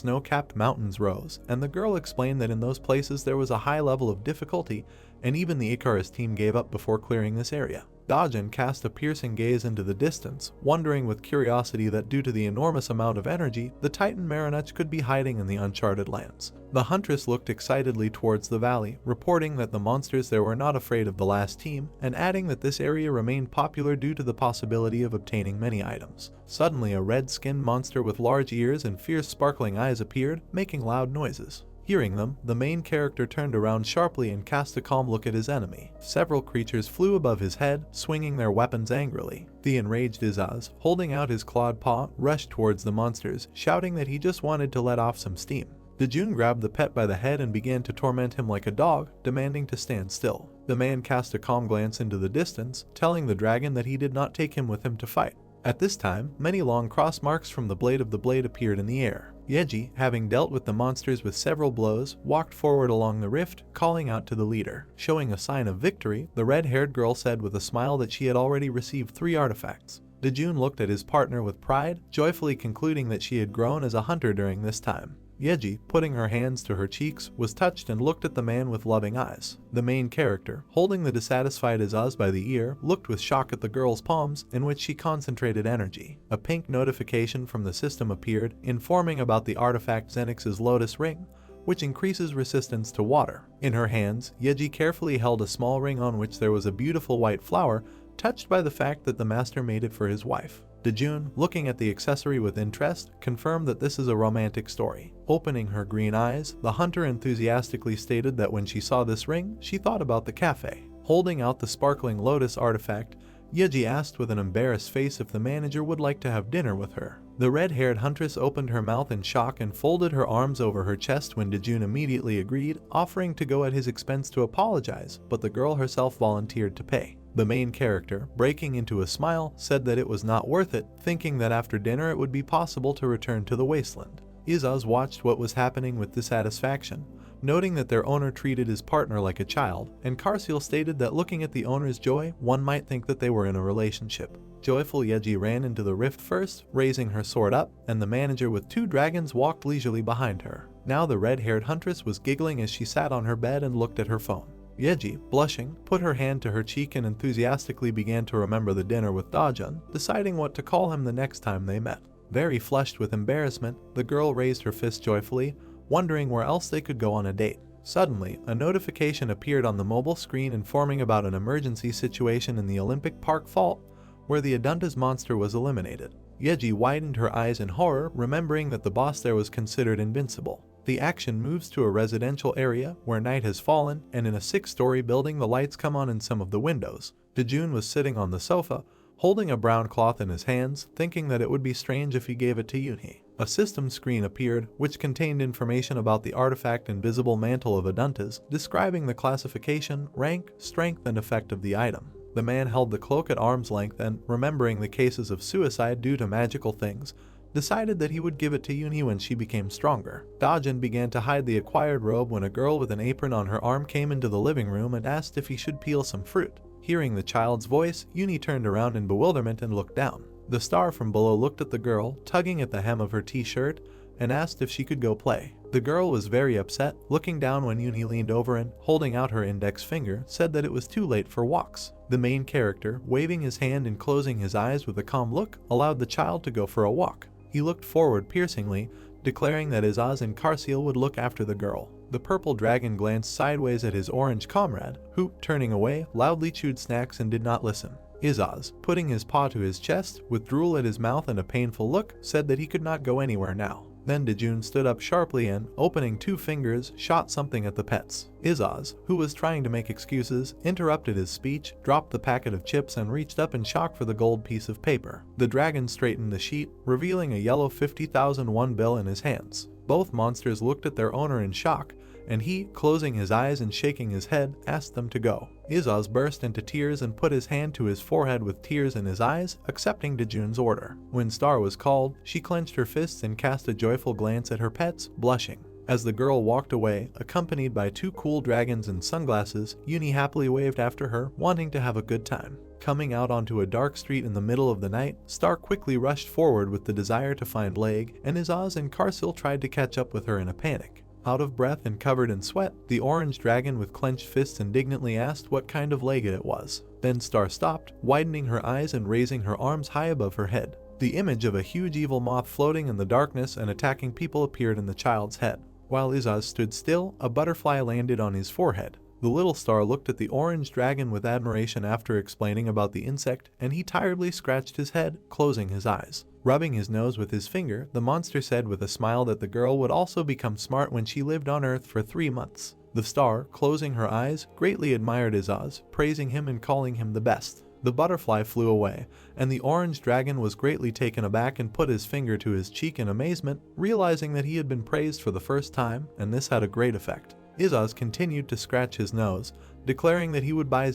S1: snow-capped mountains rose, and the girl explained that in those places there was a high level of difficulty, and even the Icarus team gave up before clearing this area. Dojun cast a piercing gaze into the distance, wondering with curiosity that due to the enormous amount of energy, the Titan Marinuch could be hiding in the uncharted lands. The huntress looked excitedly towards the valley, reporting that the monsters there were not afraid of the last team, and adding that this area remained popular due to the possibility of obtaining many items. Suddenly, a red-skinned monster with large ears and fierce sparkling eyes appeared, making loud noises. Hearing them, the main character turned around sharply and cast a calm look at his enemy. Several creatures flew above his head, swinging their weapons angrily. The enraged Izaz, holding out his clawed paw, rushed towards the monsters, shouting that he just wanted to let off some steam. Dojun grabbed the pet by the head and began to torment him like a dog, demanding to stand still. The man cast a calm glance into the distance, telling the dragon that he did not take him with him to fight. At this time, many long cross marks from the blade of the blade appeared in the air. Yeji, having dealt with the monsters with several blows, walked forward along the rift, calling out to the leader. Showing a sign of victory, the red-haired girl said with a smile that she had already received 3 artifacts. Dojun looked at his partner with pride, joyfully concluding that she had grown as a hunter during this time. Yeji, putting her hands to her cheeks, was touched and looked at the man with loving eyes. The main character, holding the dissatisfied Izaz by the ear, looked with shock at the girl's palms, in which she concentrated energy. A pink notification from the system appeared, informing about the artifact Xenix's Lotus Ring, which increases resistance to water. In her hands, Yeji carefully held a small ring on which there was a beautiful white flower, touched by the fact that the master made it for his wife. Dojun, looking at the accessory with interest, confirmed that this is a romantic story. Opening her green eyes, the hunter enthusiastically stated that when she saw this ring, she thought about the cafe. Holding out the sparkling lotus artifact, Yeji asked with an embarrassed face if the manager would like to have dinner with her. The red-haired huntress opened her mouth in shock and folded her arms over her chest when Dojun immediately agreed, offering to go at his expense to apologize, but the girl herself volunteered to pay. The main character, breaking into a smile, said that it was not worth it, thinking that after dinner it would be possible to return to the wasteland. Izaz watched what was happening with dissatisfaction, noting that their owner treated his partner like a child, and Karsil stated that looking at the owner's joy, one might think that they were in a relationship. Joyful Yeji ran into the rift first, raising her sword up, and the manager with 2 dragons walked leisurely behind her. Now the red-haired huntress was giggling as she sat on her bed and looked at her phone. Yeji, blushing, put her hand to her cheek and enthusiastically began to remember the dinner with Dojun, deciding what to call him the next time they met. Very flushed with embarrassment, the girl raised her fist joyfully, wondering where else they could go on a date. Suddenly, a notification appeared on the mobile screen informing about an emergency situation in the Olympic Park Vault, where the Adunta's monster was eliminated. Yeji widened her eyes in horror, remembering that the boss there was considered invincible. The action moves to a residential area where night has fallen, and in a 6-story building the lights come on in some of the windows. Dojun was sitting on the sofa, holding a brown cloth in his hands, thinking that it would be strange if he gave it to Yunhee. A system screen appeared, which contained information about the artifact Invisible Mantle of Aduntas, describing the classification, rank, strength, and effect of the item. The man held the cloak at arm's length and, remembering the cases of suicide due to magical things, decided that he would give it to Yunhee when she became stronger. Dojun began to hide the acquired robe when a girl with an apron on her arm came into the living room and asked if he should peel some fruit. Hearing the child's voice, Yunhee turned around in bewilderment and looked down. The star from below looked at the girl, tugging at the hem of her t-shirt, and asked if she could go play. The girl was very upset, looking down when Yunhee leaned over and, holding out her index finger, said that it was too late for walks. The main character, waving his hand and closing his eyes with a calm look, allowed the child to go for a walk. He looked forward piercingly, declaring that Izaz and Karsil would look after the girl. The purple dragon glanced sideways at his orange comrade, who, turning away, loudly chewed snacks and did not listen. Izaz, putting his paw to his chest, with drool at his mouth and a painful look, said that he could not go anywhere now. Then Dojun stood up sharply and, opening 2 fingers, shot something at the pets. Izaz, who was trying to make excuses, interrupted his speech, dropped the packet of chips and reached up in shock for the gold piece of paper. The dragon straightened the sheet, revealing a yellow 50,001 bill in his hands. Both monsters looked at their owner in shock, and he, closing his eyes and shaking his head, asked them to go. Izaz burst into tears and put his hand to his forehead with tears in his eyes, accepting Dojun's order. When Star was called, she clenched her fists and cast a joyful glance at her pets, blushing. As the girl walked away, accompanied by 2 cool dragons in sunglasses, Yunhee happily waved after her, wanting to have a good time. Coming out onto a dark street in the middle of the night, Star quickly rushed forward with the desire to find Leg, and Izaz and Karsil tried to catch up with her in a panic. Out of breath and covered in sweat, the orange dragon with clenched fists indignantly asked what kind of leg it was. Then Star stopped, widening her eyes and raising her arms high above her head. The image of a huge evil moth floating in the darkness and attacking people appeared in the child's head. While Izaz stood still, a butterfly landed on his forehead. The little Star looked at the orange dragon with admiration after explaining about the insect, and he tiredly scratched his head, closing his eyes. Rubbing his nose with his finger, the monster said with a smile that the girl would also become smart when she lived on Earth for 3 months. The Star, closing her eyes, greatly admired Izaz, praising him and calling him the best. The butterfly flew away, and the orange dragon was greatly taken aback and put his finger to his cheek in amazement, realizing that he had been praised for the first time, and this had a great effect. Izaz continued to scratch his nose, declaring that he would buy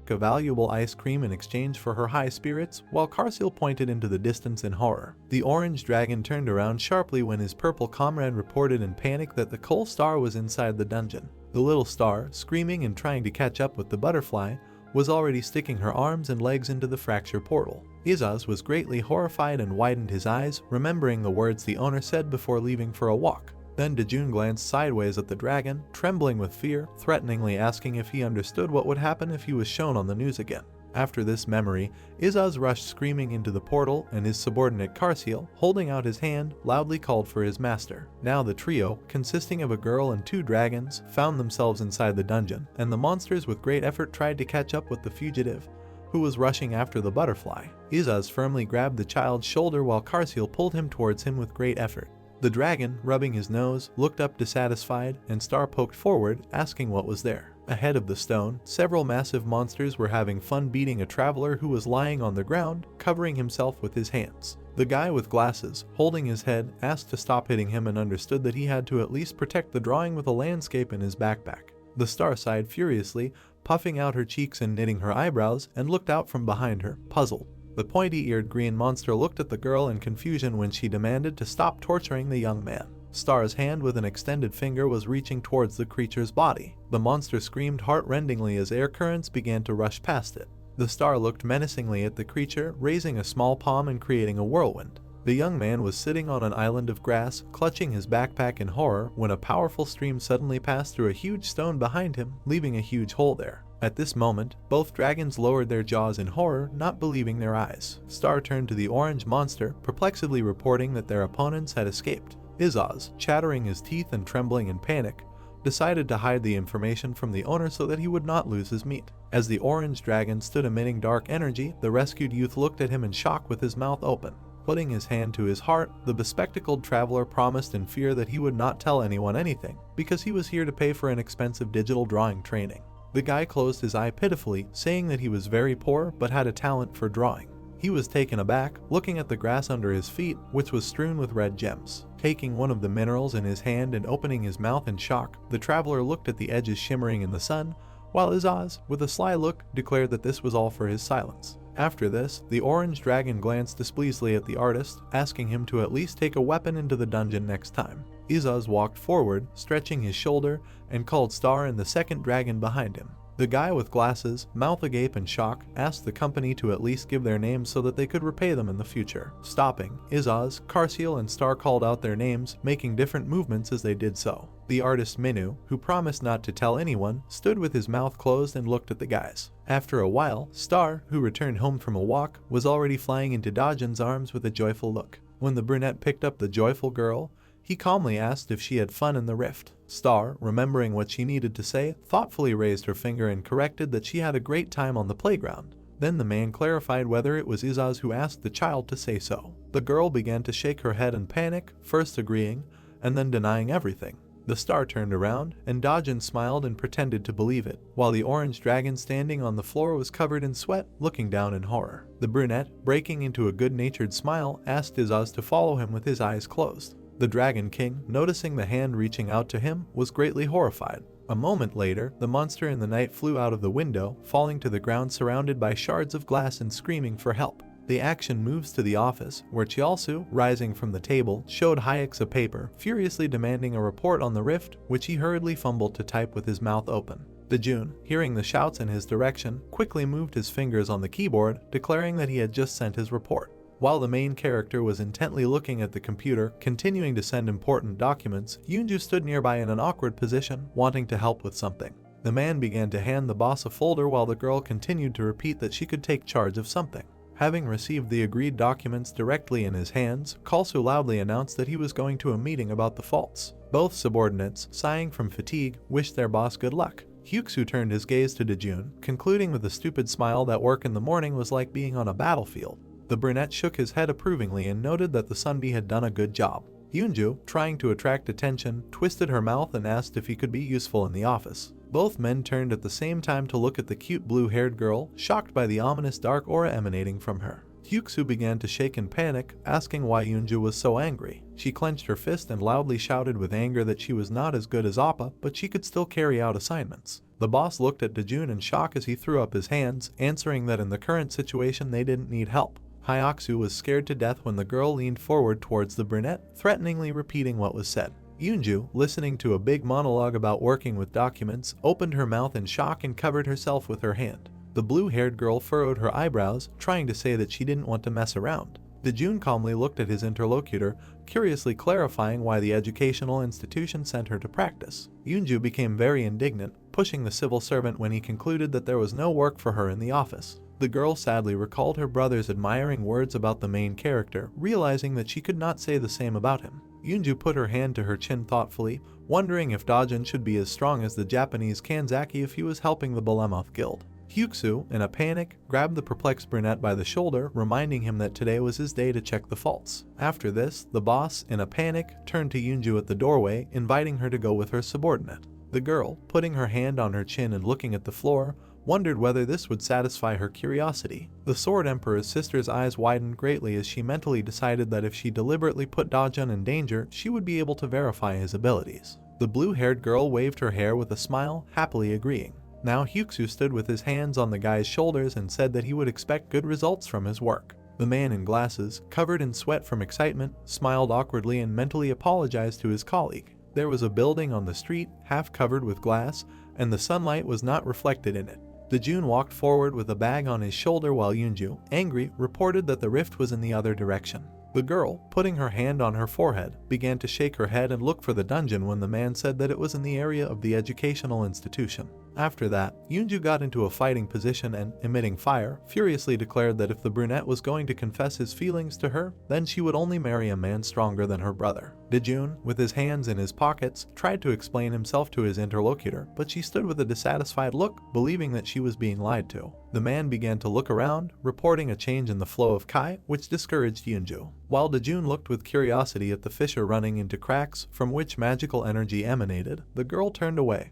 S1: a valuable ice cream in exchange for her high spirits, while Karsil pointed into the distance in horror. The orange dragon turned around sharply when his purple comrade reported in panic that the coal star was inside the dungeon. The little Star, screaming and trying to catch up with the butterfly, was already sticking her arms and legs into the fracture portal. Izaz was greatly horrified and widened his eyes, remembering the words the owner said before leaving for a walk. Then Dojun glanced sideways at the dragon, trembling with fear, threateningly asking if he understood what would happen if he was shown on the news again. After this memory, Izaz rushed screaming into the portal, and his subordinate Karsil, holding out his hand, loudly called for his master. Now the trio, consisting of a girl and 2 dragons, found themselves inside the dungeon, and the monsters with great effort tried to catch up with the fugitive, who was rushing after the butterfly. Izaz firmly grabbed the child's shoulder while Karsil pulled him towards him with great effort. The dragon, rubbing his nose, looked up dissatisfied, and Star poked forward, asking what was there. Ahead of the stone, several massive monsters were having fun beating a traveler who was lying on the ground, covering himself with his hands. The guy with glasses, holding his head, asked to stop hitting him and understood that he had to at least protect the drawing with a landscape in his backpack. The Star sighed furiously, puffing out her cheeks and knitting her eyebrows, and looked out from behind her, puzzled. The pointy-eared green monster looked at the girl in confusion when she demanded to stop torturing the young man. Star's hand with an extended finger was reaching towards the creature's body. The monster screamed heart-rendingly as air currents began to rush past it. The Star looked menacingly at the creature, raising a small palm and creating a whirlwind. The young man was sitting on an island of grass, clutching his backpack in horror, when a powerful stream suddenly passed through a huge stone behind him, leaving a huge hole there. At this moment, both dragons lowered their jaws in horror, not believing their eyes. Star turned to the orange monster, perplexedly reporting that their opponents had escaped. Izaz, chattering his teeth and trembling in panic, decided to hide the information from the owner so that he would not lose his meat. As the orange dragon stood emitting dark energy, the rescued youth looked at him in shock with his mouth open. Putting his hand to his heart, the bespectacled traveler promised in fear that he would not tell anyone anything, because he was here to pay for an expensive digital drawing training. The guy closed his eye pitifully, saying that he was very poor but had a talent for drawing. He was taken aback, looking at the grass under his feet, which was strewn with red gems. Taking one of the minerals in his hand and opening his mouth in shock, the traveler looked at the edges shimmering in the sun, while Izaz, with a sly look, declared that this was all for his silence. After this, the orange dragon glanced displeasedly at the artist, asking him to at least take a weapon into the dungeon next time. Izaz walked forward, stretching his shoulder, and called Star and the second dragon behind him. The guy with glasses, mouth agape in shock, asked the company to at least give their names so that they could repay them in the future. Stopping, Izaz, Karsil, and Star called out their names, making different movements as they did so. The artist Minhyuk, who promised not to tell anyone, stood with his mouth closed and looked at the guys. After a while, Star, who returned home from a walk, was already flying into Dojun's arms with a joyful look. When the brunette picked up the joyful girl, he calmly asked if she had fun in the rift. Star, remembering what she needed to say, thoughtfully raised her finger and corrected that she had a great time on the playground. Then the man clarified whether it was Izaz who asked the child to say so. The girl began to shake her head in panic, first agreeing, and then denying everything. The Star turned around, and Dojun smiled and pretended to believe it, while the orange dragon standing on the floor was covered in sweat, looking down in horror. The brunette, breaking into a good-natured smile, asked Izaz to follow him with his eyes closed. The Dragon King, noticing the hand reaching out to him, was greatly horrified. A moment later, the monster in the night flew out of the window, falling to the ground surrounded by shards of glass and screaming for help. The action moves to the office, where Chialsu, rising from the table, showed Hayek a paper, furiously demanding a report on the rift, which he hurriedly fumbled to type with his mouth open. Dojun, hearing the shouts in his direction, quickly moved his fingers on the keyboard, declaring that he had just sent his report. While the main character was intently looking at the computer, continuing to send important documents, Yunju stood nearby in an awkward position, wanting to help with something. The man began to hand the boss a folder while the girl continued to repeat that she could take charge of something. Having received the agreed documents directly in his hands, Kalsu loudly announced that he was going to a meeting about the faults. Both subordinates, sighing from fatigue, wished their boss good luck. Hyuksu turned his gaze to Dojun, concluding with a stupid smile that work in the morning was like being on a battlefield. The brunette shook his head approvingly and noted that the Sunbi had done a good job. Yunju, trying to attract attention, twisted her mouth and asked if he could be useful in the office. Both men turned at the same time to look at the cute blue-haired girl, shocked by the ominous dark aura emanating from her. Hyuksu began to shake in panic, asking why Yunju was so angry. She clenched her fist and loudly shouted with anger that she was not as good as Appa, but she could still carry out assignments. The boss looked at Dojun in shock as he threw up his hands, answering that in the current situation they didn't need help. Hyaksu was scared to death when the girl leaned forward towards the brunette, threateningly repeating what was said. Yunju, listening to a big monologue about working with documents, opened her mouth in shock and covered herself with her hand. The blue-haired girl furrowed her eyebrows, trying to say that she didn't want to mess around. Dojun calmly looked at his interlocutor, curiously clarifying why the educational institution sent her to practice. Yunju became very indignant, pushing the civil servant when he concluded that there was no work for her in the office. The girl sadly recalled her brother's admiring words about the main character, realizing that she could not say the same about him. Yunju put her hand to her chin thoughtfully, wondering if Dojun should be as strong as the Japanese Kanzaki if he was helping the Behemoth Guild. Hyuksu, in a panic, grabbed the perplexed brunette by the shoulder, reminding him that today was his day to check the faults. After this, the boss, in a panic, turned to Yunju at the doorway, inviting her to go with her subordinate. The girl, putting her hand on her chin and looking at the floor, wondered whether this would satisfy her curiosity. The Sword Emperor's sister's eyes widened greatly as she mentally decided that if she deliberately put Dojun in danger, she would be able to verify his abilities. The blue-haired girl waved her hair with a smile, happily agreeing. Now Hyuksu stood with his hands on the guy's shoulders and said that he would expect good results from his work. The man in glasses, covered in sweat from excitement, smiled awkwardly and mentally apologized to his colleague. There was a building on the street, half covered with glass, and the sunlight was not reflected in it. Dojun walked forward with a bag on his shoulder while Yunju, angry, reported that the rift was in the other direction. The girl, putting her hand on her forehead, began to shake her head and look for the dungeon when the man said that it was in the area of the educational institution. After that, Yunju got into a fighting position and, emitting fire, furiously declared that if the brunette was going to confess his feelings to her, then she would only marry a man stronger than her brother. Dojun, with his hands in his pockets, tried to explain himself to his interlocutor, but she stood with a dissatisfied look, believing that she was being lied to. The man began to look around, reporting a change in the flow of Kai, which discouraged Yunju. While Dojun looked with curiosity at the fissure running into cracks from which magical energy emanated, the girl turned away,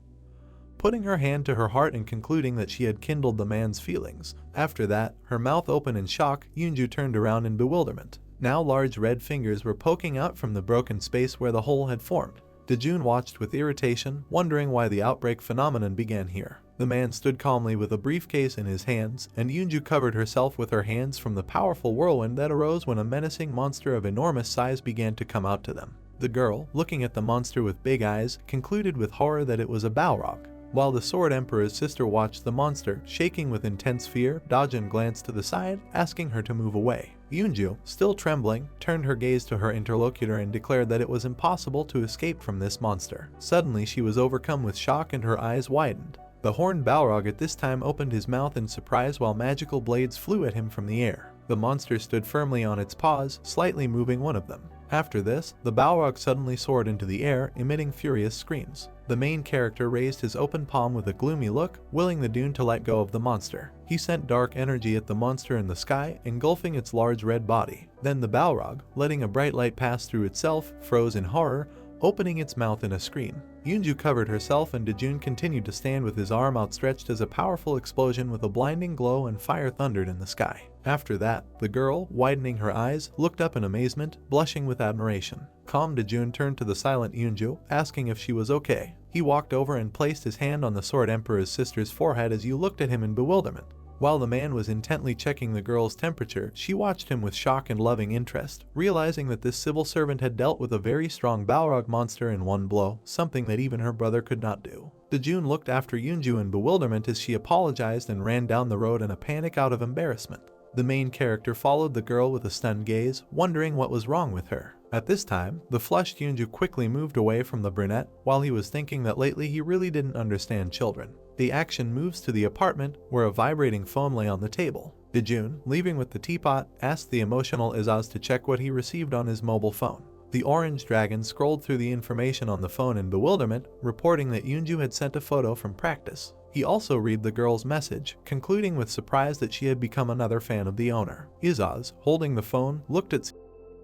S1: putting her hand to her heart and concluding that she had kindled the man's feelings. After that, her mouth open in shock, Yunju turned around in bewilderment. Now large red fingers were poking out from the broken space where the hole had formed. Dojun watched with irritation, wondering why the outbreak phenomenon began here. The man stood calmly with a briefcase in his hands, and Yunju covered herself with her hands from the powerful whirlwind that arose when a menacing monster of enormous size began to come out to them. The girl, looking at the monster with big eyes, concluded with horror that it was a Balrog. While the Sword Emperor's sister watched the monster, shaking with intense fear, Dojun glanced to the side, asking her to move away. Yunju, still trembling, turned her gaze to her interlocutor and declared that it was impossible to escape from this monster. Suddenly she was overcome with shock and her eyes widened. The horned Balrog at this time opened his mouth in surprise while magical blades flew at him from the air. The monster stood firmly on its paws, slightly moving one of them. After this, the Balrog suddenly soared into the air, emitting furious screams. The main character raised his open palm with a gloomy look, willing the Dune to let go of the monster. He sent dark energy at the monster in the sky, engulfing its large red body. Then the Balrog, letting a bright light pass through itself, froze in horror, opening its mouth in a scream. Yunju covered herself and Dojun continued to stand with his arm outstretched as a powerful explosion with a blinding glow and fire thundered in the sky. After that, the girl, widening her eyes, looked up in amazement, blushing with admiration. Calm Dojun turned to the silent Yunju, asking if she was okay. He walked over and placed his hand on the Sword Emperor's sister's forehead as you looked at him in bewilderment. While the man was intently checking the girl's temperature, she watched him with shock and loving interest, realizing that this civil servant had dealt with a very strong Balrog monster in one blow, something that even her brother could not do. Dojun looked after Yunju in bewilderment as she apologized and ran down the road in a panic out of embarrassment. The main character followed the girl with a stunned gaze, wondering what was wrong with her. At this time, the flushed Yunju quickly moved away from the brunette, while he was thinking that lately he really didn't understand children. The action moves to the apartment, where a vibrating phone lay on the table. Dojun, leaving with the teapot, asked the emotional Izaz to check what he received on his mobile phone. The orange dragon scrolled through the information on the phone in bewilderment, reporting that Yunju had sent a photo from practice. He also read the girl's message, concluding with surprise that she had become another fan of the owner. Izaz, holding the phone, looked at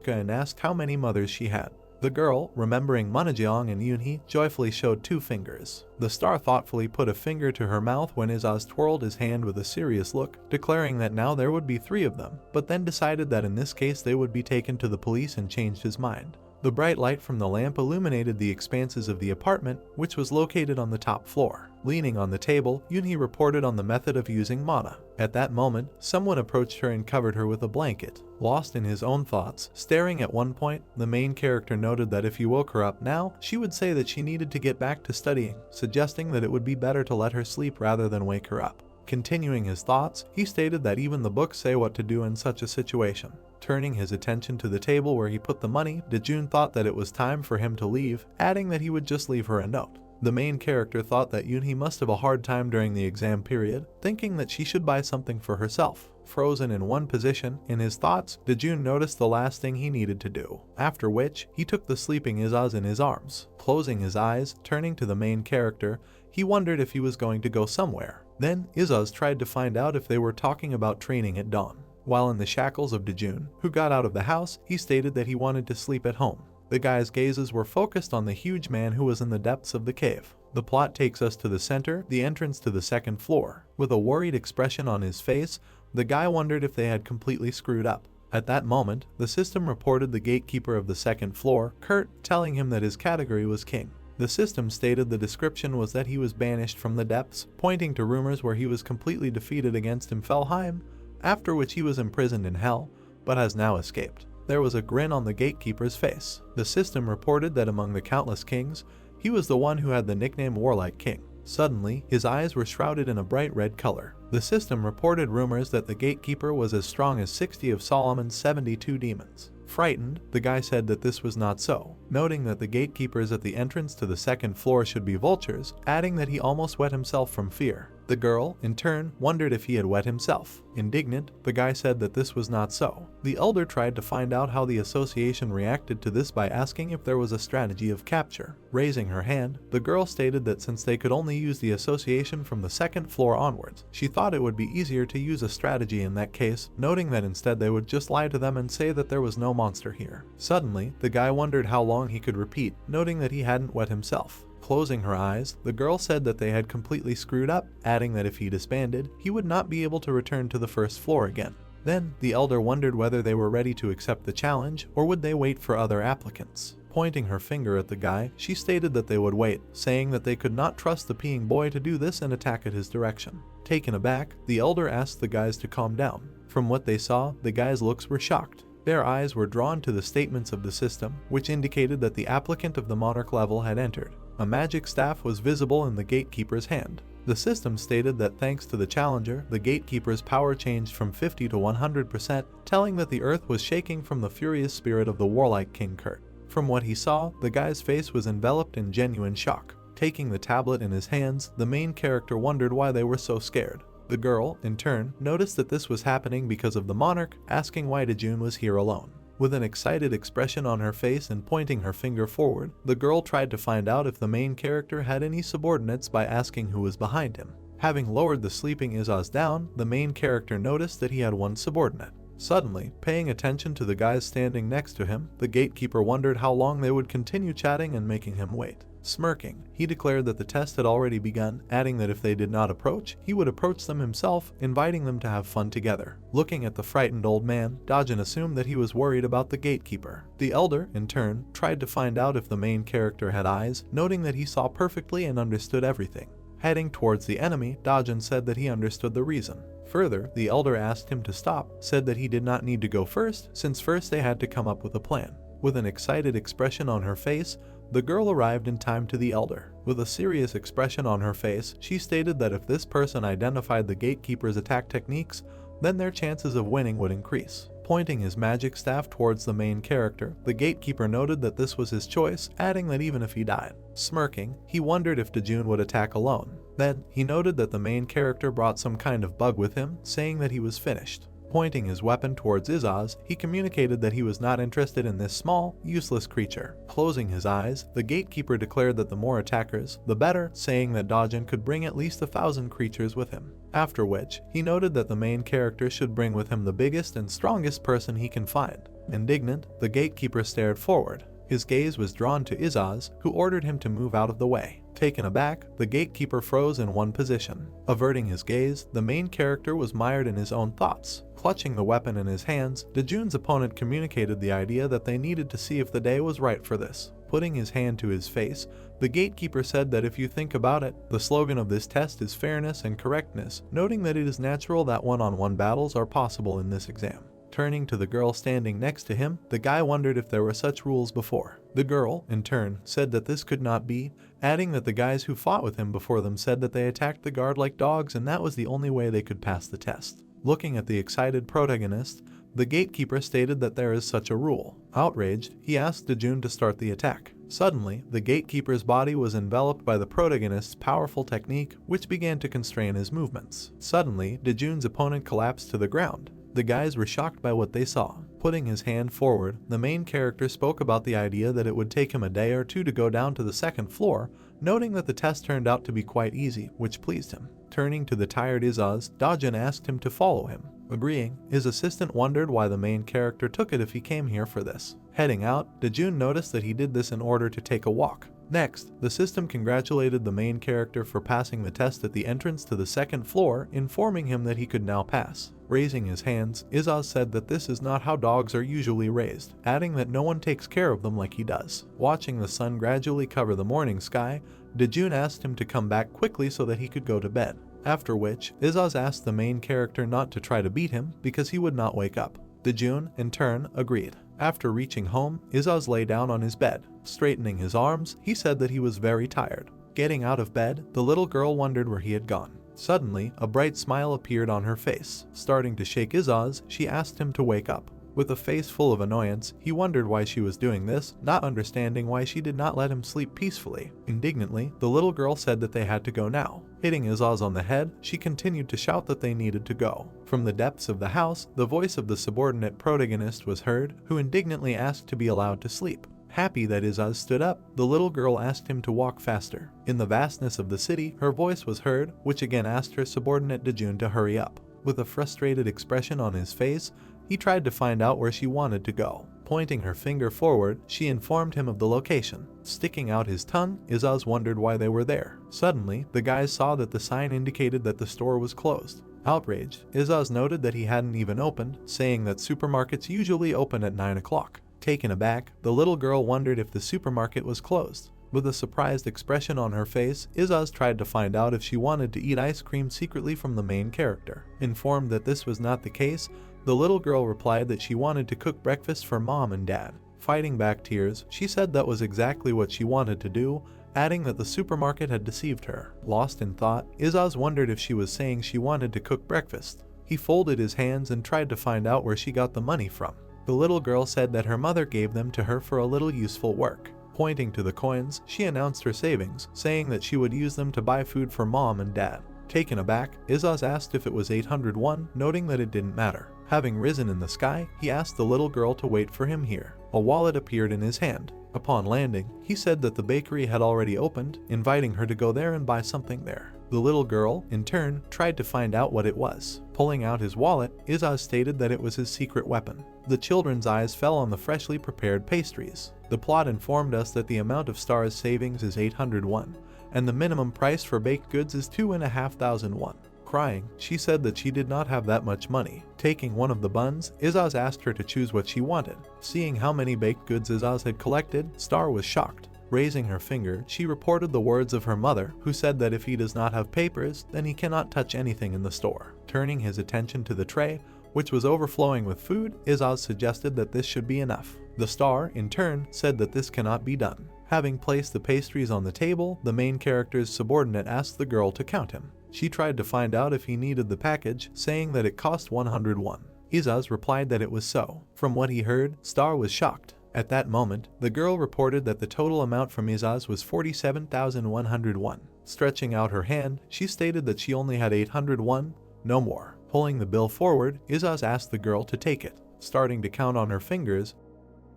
S1: and asked how many mothers she had. The girl, remembering Munajeong and Yunhee, joyfully showed 2 fingers. The star thoughtfully put a finger to her mouth when Izaz twirled his hand with a serious look, declaring that now there would be 3 of them, but then decided that in this case they would be taken to the police and changed his mind. The bright light from the lamp illuminated the expanses of the apartment, which was located on the top floor. Leaning on the table, Yunhee reported on the method of using mana. At that moment, someone approached her and covered her with a blanket. Lost in his own thoughts, staring at one point, the main character noted that if he woke her up now, she would say that she needed to get back to studying, suggesting that it would be better to let her sleep rather than wake her up. Continuing his thoughts, he stated that even the books say what to do in such a situation. Turning his attention to the table where he put the money, Dojun thought that it was time for him to leave, adding that he would just leave her a note. The main character thought that Yunhee must have a hard time during the exam period, thinking that she should buy something for herself. Frozen in one position, in his thoughts, Dojun noticed the last thing he needed to do, after which, he took the sleeping Izaz in his arms. Closing his eyes, turning to the main character, he wondered if he was going to go somewhere. Then, Izaz tried to find out if they were talking about training at dawn. While in the shackles of Dojun, who got out of the house, he stated that he wanted to sleep at home. The guy's gazes were focused on the huge man who was in the depths of the cave. The plot takes us to the center, the entrance to the second floor. With a worried expression on his face, the guy wondered if they had completely screwed up. At that moment, the system reported the gatekeeper of the second floor, Kurt, telling him that his category was king. The system stated the description was that he was banished from the depths, pointing to rumors where he was completely defeated against Imfelheim, after which he was imprisoned in hell, but has now escaped. There was a grin on the gatekeeper's face. The system reported that among the countless kings, he was the one who had the nickname Warlike King. Suddenly, his eyes were shrouded in a bright red color. The system reported rumors that the gatekeeper was as strong as 60 of Solomon's 72 demons. Frightened, the guy said that this was not so, noting that the gatekeepers at the entrance to the second floor should be vultures, adding that he almost wet himself from fear. The girl, in turn, wondered if he had wet himself. Indignant, the guy said that this was not so. The elder tried to find out how the association reacted to this by asking if there was a strategy of capture. Raising her hand, the girl stated that since they could only use the association from the second floor onwards, she thought it would be easier to use a strategy in that case, noting that instead they would just lie to them and say that there was no monster here. Suddenly, the guy wondered how long he could repeat, noting that he hadn't wet himself. Closing her eyes, the girl said that they had completely screwed up, adding that if he disbanded, he would not be able to return to the first floor again. Then, the elder wondered whether they were ready to accept the challenge, or would they wait for other applicants. Pointing her finger at the guy, she stated that they would wait, saying that they could not trust the peeing boy to do this and attack at his direction. Taken aback, the elder asked the guys to calm down. From what they saw, the guys' looks were shocked. Their eyes were drawn to the statements of the system, which indicated that the applicant of the monarch level had entered. A magic staff was visible in the gatekeeper's hand. The system stated that thanks to the challenger, the gatekeeper's power changed from 50 to 100%, telling that the earth was shaking from the furious spirit of the Warlike King Kurt. From what he saw, the guy's face was enveloped in genuine shock. Taking the tablet in his hands, the main character wondered why they were so scared. The girl, in turn, noticed that this was happening because of the monarch, asking why Dojun was here alone. With an excited expression on her face and pointing her finger forward, the girl tried to find out if the main character had any subordinates by asking who was behind him. Having lowered the sleeping Izaz down, the main character noticed that he had one subordinate. Suddenly, paying attention to the guys standing next to him, the gatekeeper wondered how long they would continue chatting and making him wait. Smirking, he declared that the test had already begun, adding that if they did not approach, he would approach them himself, inviting them to have fun together. Looking at the frightened old man, Dojun assumed that he was worried about the gatekeeper. The elder, in turn, tried to find out if the main character had eyes, noting that he saw perfectly and understood everything. Heading towards the enemy, Dojun said that he understood the reason. Further, the elder asked him to stop, said that he did not need to go first, since first they had to come up with a plan. With an excited expression on her face, the girl arrived in time to the elder. With a serious expression on her face, she stated that if this person identified the gatekeeper's attack techniques, then their chances of winning would increase. Pointing his magic staff towards the main character, the gatekeeper noted that this was his choice, adding that even if he died. Smirking, he wondered if Dojun would attack alone. Then, he noted that the main character brought some kind of bug with him, saying that he was finished. Pointing his weapon towards Izaz, he communicated that he was not interested in this small, useless creature. Closing his eyes, the gatekeeper declared that the more attackers, the better, saying that Dojun could bring at least 1,000 creatures with him. After which, he noted that the main character should bring with him the biggest and strongest person he can find. Indignant, the gatekeeper stared forward. His gaze was drawn to Izaz, who ordered him to move out of the way. Taken aback, the gatekeeper froze in one position. Averting his gaze, the main character was mired in his own thoughts. Clutching the weapon in his hands, Dojun's opponent communicated the idea that they needed to see if the day was right for this. Putting his hand to his face, the gatekeeper said that if you think about it, the slogan of this test is fairness and correctness, noting that it is natural that one-on-one battles are possible in this exam. Turning to the girl standing next to him, the guy wondered if there were such rules before. The girl, in turn, said that this could not be, adding that the guys who fought with him before them said that they attacked the guard like dogs and that was the only way they could pass the test. Looking at the excited protagonist, the gatekeeper stated that there is such a rule. Outraged, he asked Dojun to start the attack. Suddenly, the gatekeeper's body was enveloped by the protagonist's powerful technique, which began to constrain his movements. Suddenly, Dojun's opponent collapsed to the ground. The guys were shocked by what they saw. Putting his hand forward, the main character spoke about the idea that it would take him a day or two to go down to the second floor, noting that the test turned out to be quite easy, which pleased him. Turning to the tired Izaz, Dojun asked him to follow him. Agreeing, his assistant wondered why the main character took it if he came here for this. Heading out, Dojun noticed that he did this in order to take a walk. Next, the system congratulated the main character for passing the test at the entrance to the second floor, informing him that he could now pass. Raising his hands, Izaz said that this is not how dogs are usually raised, adding that no one takes care of them like he does. Watching the sun gradually cover the morning sky, Dojun asked him to come back quickly so that he could go to bed. After which, Izaz asked the main character not to try to beat him because he would not wake up. Dojun, in turn, agreed. After reaching home, Izaz lay down on his bed. Straightening his arms, he said that he was very tired. Getting out of bed, the little girl wondered where he had gone. Suddenly, a bright smile appeared on her face. Starting to shake Izaz, she asked him to wake up. With a face full of annoyance, he wondered why she was doing this, not understanding why she did not let him sleep peacefully. Indignantly, the little girl said that they had to go now. Hitting Izaz on the head, she continued to shout that they needed to go. From the depths of the house, the voice of the subordinate protagonist was heard, who indignantly asked to be allowed to sleep. Happy that Izaz stood up, the little girl asked him to walk faster. In the vastness of the city, her voice was heard, which again asked her subordinate Dojun to hurry up. With a frustrated expression on his face, he tried to find out where she wanted to go. Pointing her finger forward, she informed him of the location. Sticking out his tongue, Izaz wondered why they were there. Suddenly, the guys saw that the sign indicated that the store was closed. Outraged, Izaz noted that he hadn't even opened, saying that supermarkets usually open at 9 o'clock. Taken aback, the little girl wondered if the supermarket was closed. With a surprised expression on her face, Izaz tried to find out if she wanted to eat ice cream secretly from the main character. Informed that this was not the case, the little girl replied that she wanted to cook breakfast for mom and dad. Fighting back tears, she said that was exactly what she wanted to do, adding that the supermarket had deceived her. Lost in thought, Izaz wondered if she was saying she wanted to cook breakfast. He folded his hands and tried to find out where she got the money from. The little girl said that her mother gave them to her for a little useful work. Pointing to the coins, she announced her savings, saying that she would use them to buy food for mom and dad. Taken aback, Izaz asked if it was 801, noting that it didn't matter. Having risen in the sky, he asked the little girl to wait for him here. A wallet appeared in his hand. Upon landing, he said that the bakery had already opened, inviting her to go there and buy something there. The little girl, in turn, tried to find out what it was. Pulling out his wallet, Izaz stated that it was his secret weapon. The children's eyes fell on the freshly prepared pastries. The plot informed us that the amount of stars savings is 801, and the minimum price for baked goods is 2,500 won. Crying, she said that she did not have that much money. Taking one of the buns, Izaz asked her to choose what she wanted. Seeing how many baked goods Izaz had collected, Star was shocked. Raising her finger, she reported the words of her mother, who said that if he does not have papers, then he cannot touch anything in the store. Turning his attention to the tray, which was overflowing with food, Izaz suggested that this should be enough. The star, in turn, said that this cannot be done. Having placed the pastries on the table, the main character's subordinate asked the girl to count him. She tried to find out if he needed the package, saying that it cost 101. Izaz replied that it was so. From what he heard, Star was shocked. At that moment, the girl reported that the total amount from Izaz was 47,101. Stretching out her hand, she stated that she only had 801, no more. Pulling the bill forward, Izaz asked the girl to take it. Starting to count on her fingers,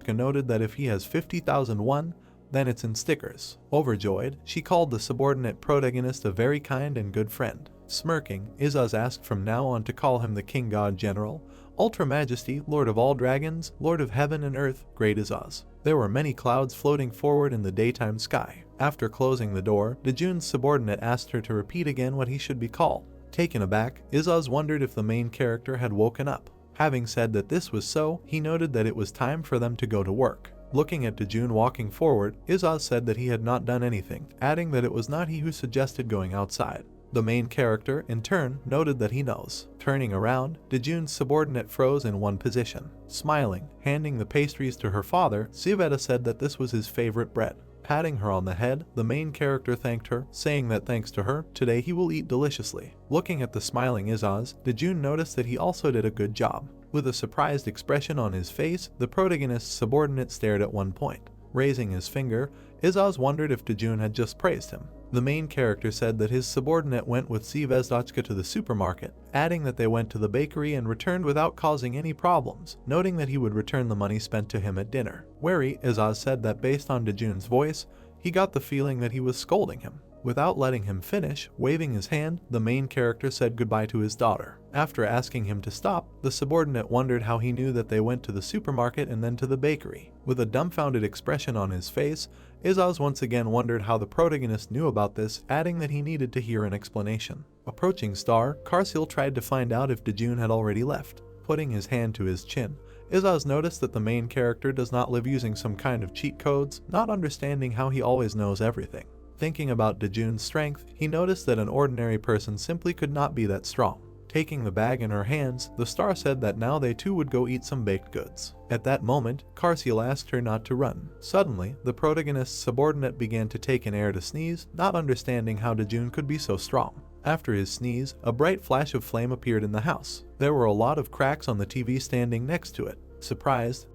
S1: noted that if he has 50,001, then it's in stickers. Overjoyed, she called the subordinate protagonist a very kind and good friend. Smirking, Izaz asked from now on to call him the King God General, Ultra Majesty, Lord of all Dragons, Lord of Heaven and Earth, Great Izaz. There were many clouds floating forward in the daytime sky. After closing the door, Dojun's subordinate asked her to repeat again what he should be called. Taken aback, Izaz wondered if the main character had woken up. Having said that this was so, he noted that it was time for them to go to work. Looking at Dojun walking forward, Izaz said that he had not done anything, adding that it was not he who suggested going outside. The main character, in turn, noted that he knows. Turning around, Dojun's subordinate froze in one position. Smiling, handing the pastries to her father, Siveta said that this was his favorite bread. Patting her on the head, the main character thanked her, saying that thanks to her, today he will eat deliciously. Looking at the smiling Izaz, Dojun noticed that he also did a good job. With a surprised expression on his face, the protagonist's subordinate stared at one point. Raising his finger, Izaz wondered if Dojun had just praised him. The main character said that his subordinate went with Sivezdotchka to the supermarket, adding that they went to the bakery and returned without causing any problems, noting that he would return the money spent to him at dinner. Wary, Izaz said that based on Dojun's voice, he got the feeling that he was scolding him. Without letting him finish, waving his hand, the main character said goodbye to his daughter. After asking him to stop, the subordinate wondered how he knew that they went to the supermarket and then to the bakery. With a dumbfounded expression on his face, Izaz once again wondered how the protagonist knew about this, adding that he needed to hear an explanation. Approaching Star, Karsil tried to find out if Dojun had already left. Putting his hand to his chin, Izaz noticed that the main character does not live using some kind of cheat codes, not understanding how he always knows everything. Thinking about Dojun's strength, he noticed that an ordinary person simply could not be that strong. Taking the bag in her hands, the star said that now they too would go eat some baked goods. At that moment, Karsil asked her not to run. Suddenly, the protagonist's subordinate began to take an air to sneeze, not understanding how Dojun could be so strong. After his sneeze, a bright flash of flame appeared in the house. There were a lot of cracks on the TV standing next to it. Surprised,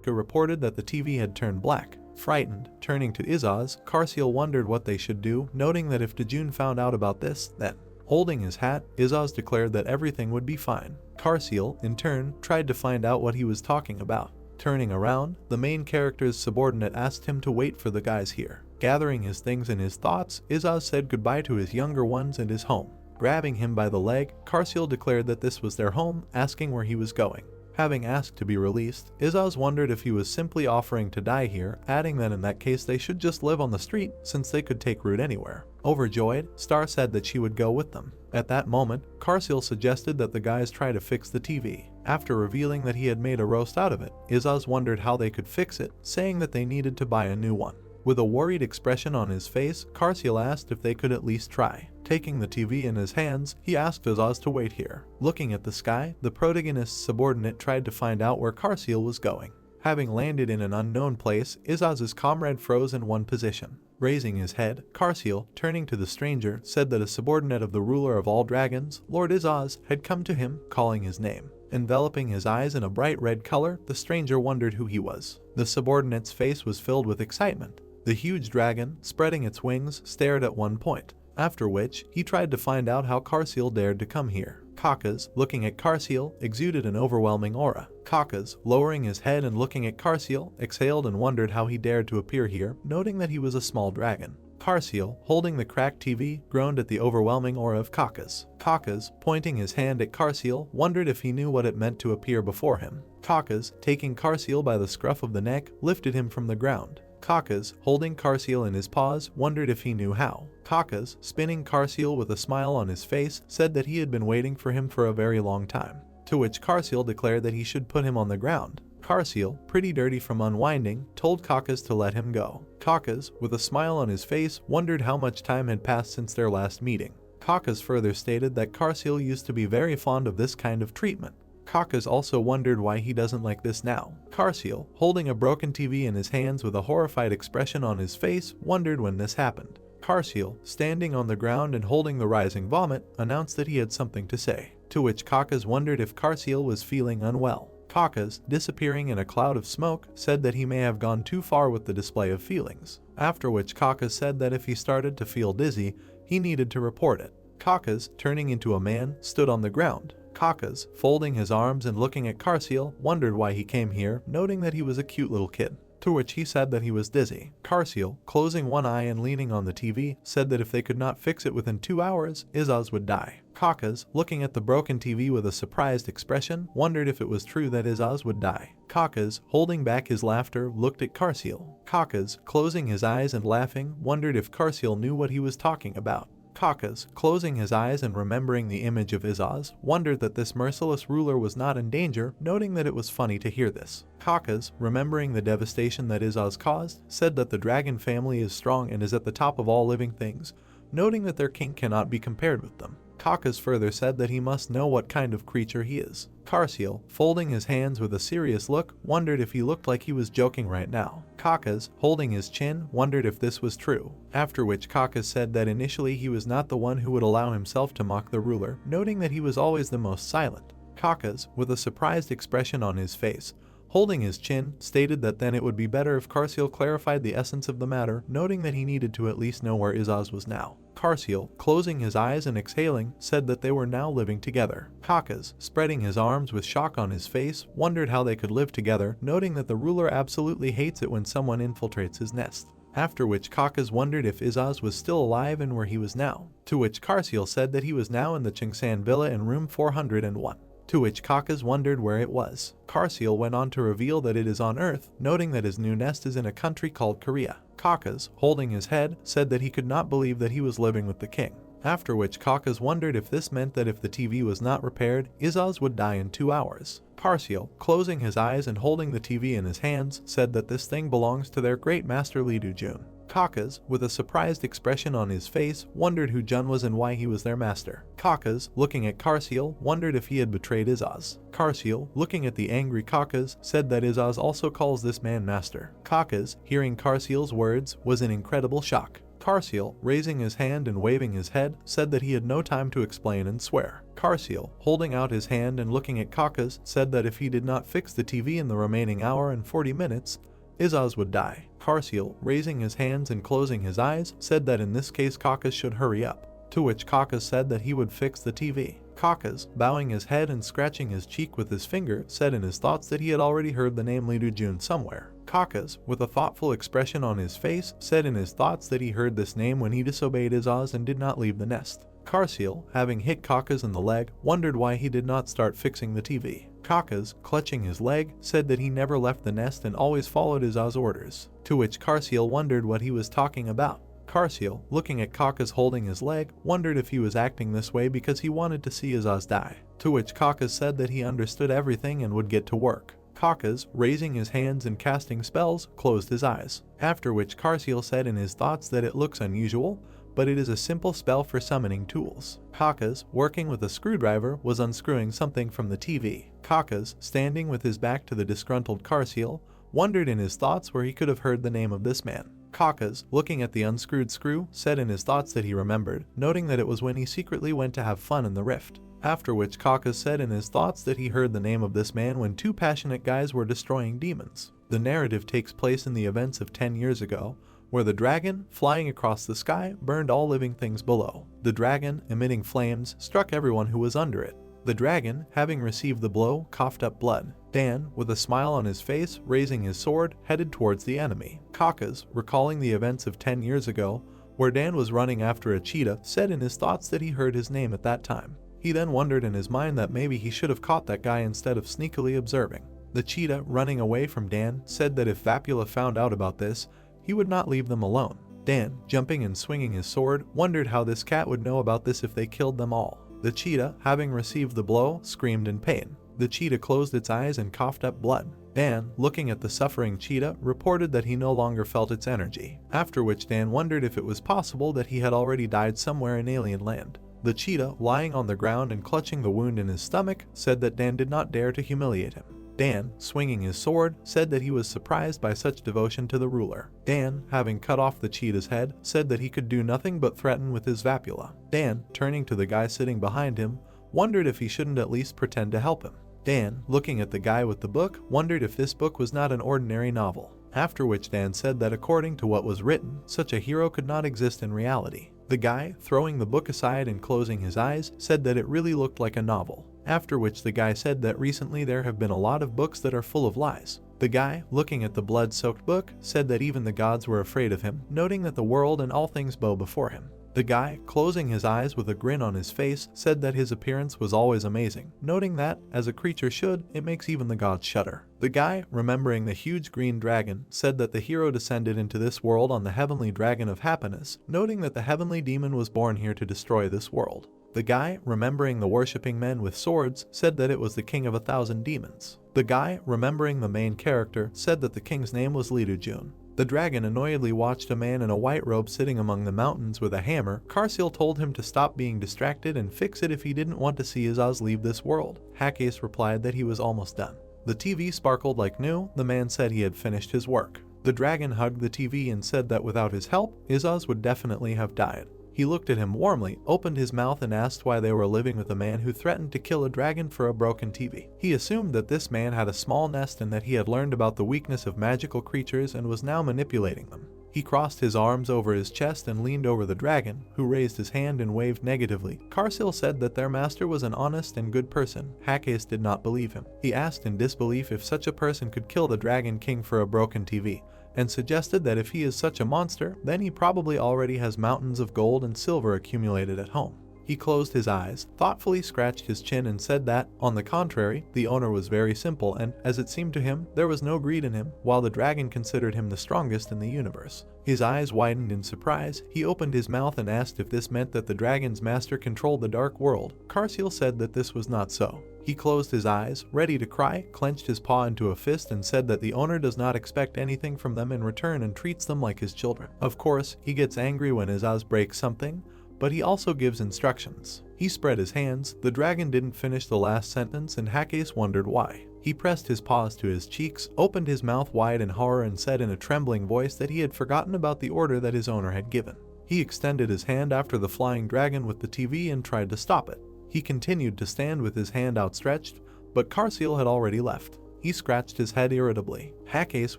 S1: reported that the TV had turned black. Frightened, turning to Izaz, Karsil wondered what they should do, noting that if Dojun found out about this, then. Holding his hat, Izaz declared that everything would be fine. Karsil, in turn, tried to find out what he was talking about. Turning around, the main character's subordinate asked him to wait for the guys here. Gathering his things and his thoughts, Izaz said goodbye to his younger ones and his home. Grabbing him by the leg, Karsil declared that this was their home, asking where he was going. Having asked to be released, Izaz wondered if he was simply offering to die here, adding that in that case they should just live on the street since they could take root anywhere. Overjoyed, Star said that she would go with them. At that moment, Karsil suggested that the guys try to fix the TV. After revealing that he had made a roast out of it, Izaz wondered how they could fix it, saying that they needed to buy a new one. With a worried expression on his face, Karsil asked if they could at least try. Taking the TV in his hands, he asked Izaz to wait here. Looking at the sky, the protagonist's subordinate tried to find out where Karsil was going. Having landed in an unknown place, Izaz's comrade froze in one position. Raising his head, Karsil, turning to the stranger, said that a subordinate of the ruler of all dragons, Lord Izaz, had come to him, calling his name. Enveloping his eyes in a bright red color, the stranger wondered who he was. The subordinate's face was filled with excitement. The huge dragon, spreading its wings, stared at one point, after which he tried to find out how Karsil dared to come here. Kakas, looking at Karsil, exuded an overwhelming aura. Kakas, lowering his head and looking at Karsil, exhaled and wondered how he dared to appear here, noting that he was a small dragon. Karsil, holding the cracked TV, groaned at the overwhelming aura of Kakas. Kakas, pointing his hand at Karsil, wondered if he knew what it meant to appear before him. Kakas, taking Karsil by the scruff of the neck, lifted him from the ground. Kakas, holding Karsil in his paws, wondered if he knew how. Kakas, spinning Karsil with a smile on his face, said that he had been waiting for him for a very long time. To which Karsil declared that he should put him on the ground. Carseal, pretty dirty from unwinding, told Kakas to let him go. Kakas, with a smile on his face, wondered how much time had passed since their last meeting. Kakas further stated that Carseal used to be very fond of this kind of treatment. Kakas also wondered why he doesn't like this now. Carseal, holding a broken TV in his hands with a horrified expression on his face, wondered when this happened. Carseal, standing on the ground and holding the rising vomit, announced that he had something to say, to which Kakas wondered if Carseal was feeling unwell. Kakas, disappearing in a cloud of smoke, said that he may have gone too far with the display of feelings, after which Kakas said that if he started to feel dizzy, he needed to report it. Kakas, turning into a man, stood on the ground. Kakas, folding his arms and looking at Carseal, wondered why he came here, noting that he was a cute little kid, to which he said that he was dizzy. Carseal, closing one eye and leaning on the TV, said that if they could not fix it within 2 hours, Izaz would die. Kakas, looking at the broken TV with a surprised expression, wondered if it was true that Izaz would die. Kakas, holding back his laughter, looked at Carseal. Kakas, closing his eyes and laughing, wondered if Carseal knew what he was talking about. Kakas, closing his eyes and remembering the image of Izaz, wondered that this merciless ruler was not in danger, noting that it was funny to hear this. Kakas, remembering the devastation that Izaz caused, said that the dragon family is strong and is at the top of all living things, noting that their king cannot be compared with them. Kakas further said that he must know what kind of creature he is. Carseal, folding his hands with a serious look, wondered if he looked like he was joking right now. Kakas, holding his chin, wondered if this was true, after which Kakas said that initially he was not the one who would allow himself to mock the ruler, noting that he was always the most silent. Kakas, with a surprised expression on his face, holding his chin, stated that then it would be better if Carseal clarified the essence of the matter, noting that he needed to at least know where Izaz was now. Carseal, closing his eyes and exhaling, said that they were now living together. Kakas, spreading his arms with shock on his face, wondered how they could live together, noting that the ruler absolutely hates it when someone infiltrates his nest. After which Kakas wondered if Izaz was still alive and where he was now, to which Carseal said that he was now in the Chungsan Villa in room 401. To which Kakas wondered where it was. Carseal went on to reveal that it is on Earth, noting that his new nest is in a country called Korea. Kakas, holding his head, said that he could not believe that he was living with the king. After which Kakas wondered if this meant that if the TV was not repaired, Izaz would die in 2 hours. Carseal, closing his eyes and holding the TV in his hands, said that this thing belongs to their great master Dojun. Kakas, with a surprised expression on his face, wondered who Jun was and why he was their master. Kakas, looking at Carseal, wondered if he had betrayed Izaz. Carseal, looking at the angry Kakas, said that Izaz also calls this man master. Kakas, hearing Carseal's words, was in incredible shock. Carseal, raising his hand and waving his head, said that he had no time to explain and swear. Carseal, holding out his hand and looking at Kakas, said that if he did not fix the TV in the remaining hour and 40 minutes, Izaz would die. Carseal, raising his hands and closing his eyes, said that in this case Kakas should hurry up, to which Kakas said that he would fix the TV. Kakas, bowing his head and scratching his cheek with his finger, said in his thoughts that he had already heard the name Dojun somewhere. Kakas, with a thoughtful expression on his face, said in his thoughts that he heard this name when he disobeyed Izaz and did not leave the nest. Carseal, having hit Kakas in the leg, wondered why he did not start fixing the TV. Kakas, clutching his leg, said that he never left the nest and always followed Izaz's orders, to which Carseal wondered what he was talking about. Carseal, looking at Kakas holding his leg, wondered if he was acting this way because he wanted to see Izaz die, to which Kakas said that he understood everything and would get to work. Kakas, raising his hands and casting spells, closed his eyes, after which Carseal said in his thoughts that it looks unusual, but it is a simple spell for summoning tools. Kakas, working with a screwdriver, was unscrewing something from the TV. Kakas, standing with his back to the disgruntled Carseal, wondered in his thoughts where he could have heard the name of this man. Kakas, looking at the unscrewed screw, said in his thoughts that he remembered, noting that it was when he secretly went to have fun in the rift. After which Kakas said in his thoughts that he heard the name of this man when 2 passionate guys were destroying demons. The narrative takes place in the events of 10 years ago, where the dragon, flying across the sky, burned all living things below. The dragon, emitting flames, struck everyone who was under it. The dragon, having received the blow, coughed up blood. Dan, with a smile on his face, raising his sword, headed towards the enemy. Kakas, recalling the events of 10 years ago, where Dan was running after a cheetah, said in his thoughts that he heard his name at that time. He then wondered in his mind that maybe he should have caught that guy instead of sneakily observing. The cheetah, running away from Dan, said that if Vapula found out about this, he would not leave them alone. Dan, jumping and swinging his sword, wondered how this cat would know about this if they killed them all. The cheetah, having received the blow, screamed in pain. The cheetah closed its eyes and coughed up blood. Dan, looking at the suffering cheetah, reported that he no longer felt its energy, after which Dan wondered if it was possible that he had already died somewhere in alien land. The cheetah, lying on the ground and clutching the wound in his stomach, said that Dan did not dare to humiliate him. Dan, swinging his sword, said that he was surprised by such devotion to the ruler. Dan, having cut off the cheetah's head, said that he could do nothing but threaten with his vapula. Dan, turning to the guy sitting behind him, wondered if he shouldn't at least pretend to help him. Dan, looking at the guy with the book, wondered if this book was not an ordinary novel. After which Dan said that according to what was written, such a hero could not exist in reality. The guy, throwing the book aside and closing his eyes, said that it really looked like a novel. After which the guy said that recently there have been a lot of books that are full of lies. The guy, looking at the blood-soaked book, said that even the gods were afraid of him, noting that the world and all things bow before him. The guy, closing his eyes with a grin on his face, said that his appearance was always amazing, noting that, as a creature should, it makes even the gods shudder. The guy, remembering the huge green dragon, said that the hero descended into this world on the heavenly dragon of happiness, noting that the heavenly demon was born here to destroy this world. The guy, remembering the worshipping men with swords, said that it was the king of 1,000 demons. The guy, remembering the main character, said that the king's name was Dojun. The dragon annoyedly watched a man in a white robe sitting among the mountains with a hammer. Karsil told him to stop being distracted and fix it if he didn't want to see Izaz leave this world. Hakase replied that he was almost done. The TV sparkled like new. The man said he had finished his work. The dragon hugged the TV and said that without his help, Izaz would definitely have died. He looked at him warmly, opened his mouth and asked why they were living with a man who threatened to kill a dragon for a broken TV. He assumed that this man had a small nest and that he had learned about the weakness of magical creatures and was now manipulating them. He crossed his arms over his chest and leaned over the dragon, who raised his hand and waved negatively. Karsil said that their master was an honest and good person. Hakase did not believe him. He asked in disbelief if such a person could kill the Dragon King for a broken TV, and suggested that if he is such a monster, then he probably already has mountains of gold and silver accumulated at home. He closed his eyes, thoughtfully scratched his chin and said that, on the contrary, the owner was very simple and, as it seemed to him, there was no greed in him, while the dragon considered him the strongest in the universe. His eyes widened in surprise. He opened his mouth and asked if this meant that the dragon's master controlled the dark world. Karsil said that this was not so. He closed his eyes, ready to cry, clenched his paw into a fist and said that the owner does not expect anything from them in return and treats them like his children. Of course, he gets angry when Izaz breaks something, but he also gives instructions. He spread his hands. The dragon didn't finish the last sentence and Hakase wondered why. He pressed his paws to his cheeks, opened his mouth wide in horror and said in a trembling voice that he had forgotten about the order that his owner had given. He extended his hand after the flying dragon with the TV and tried to stop it. He continued to stand with his hand outstretched, but Karsil had already left. He scratched his head irritably. Hakase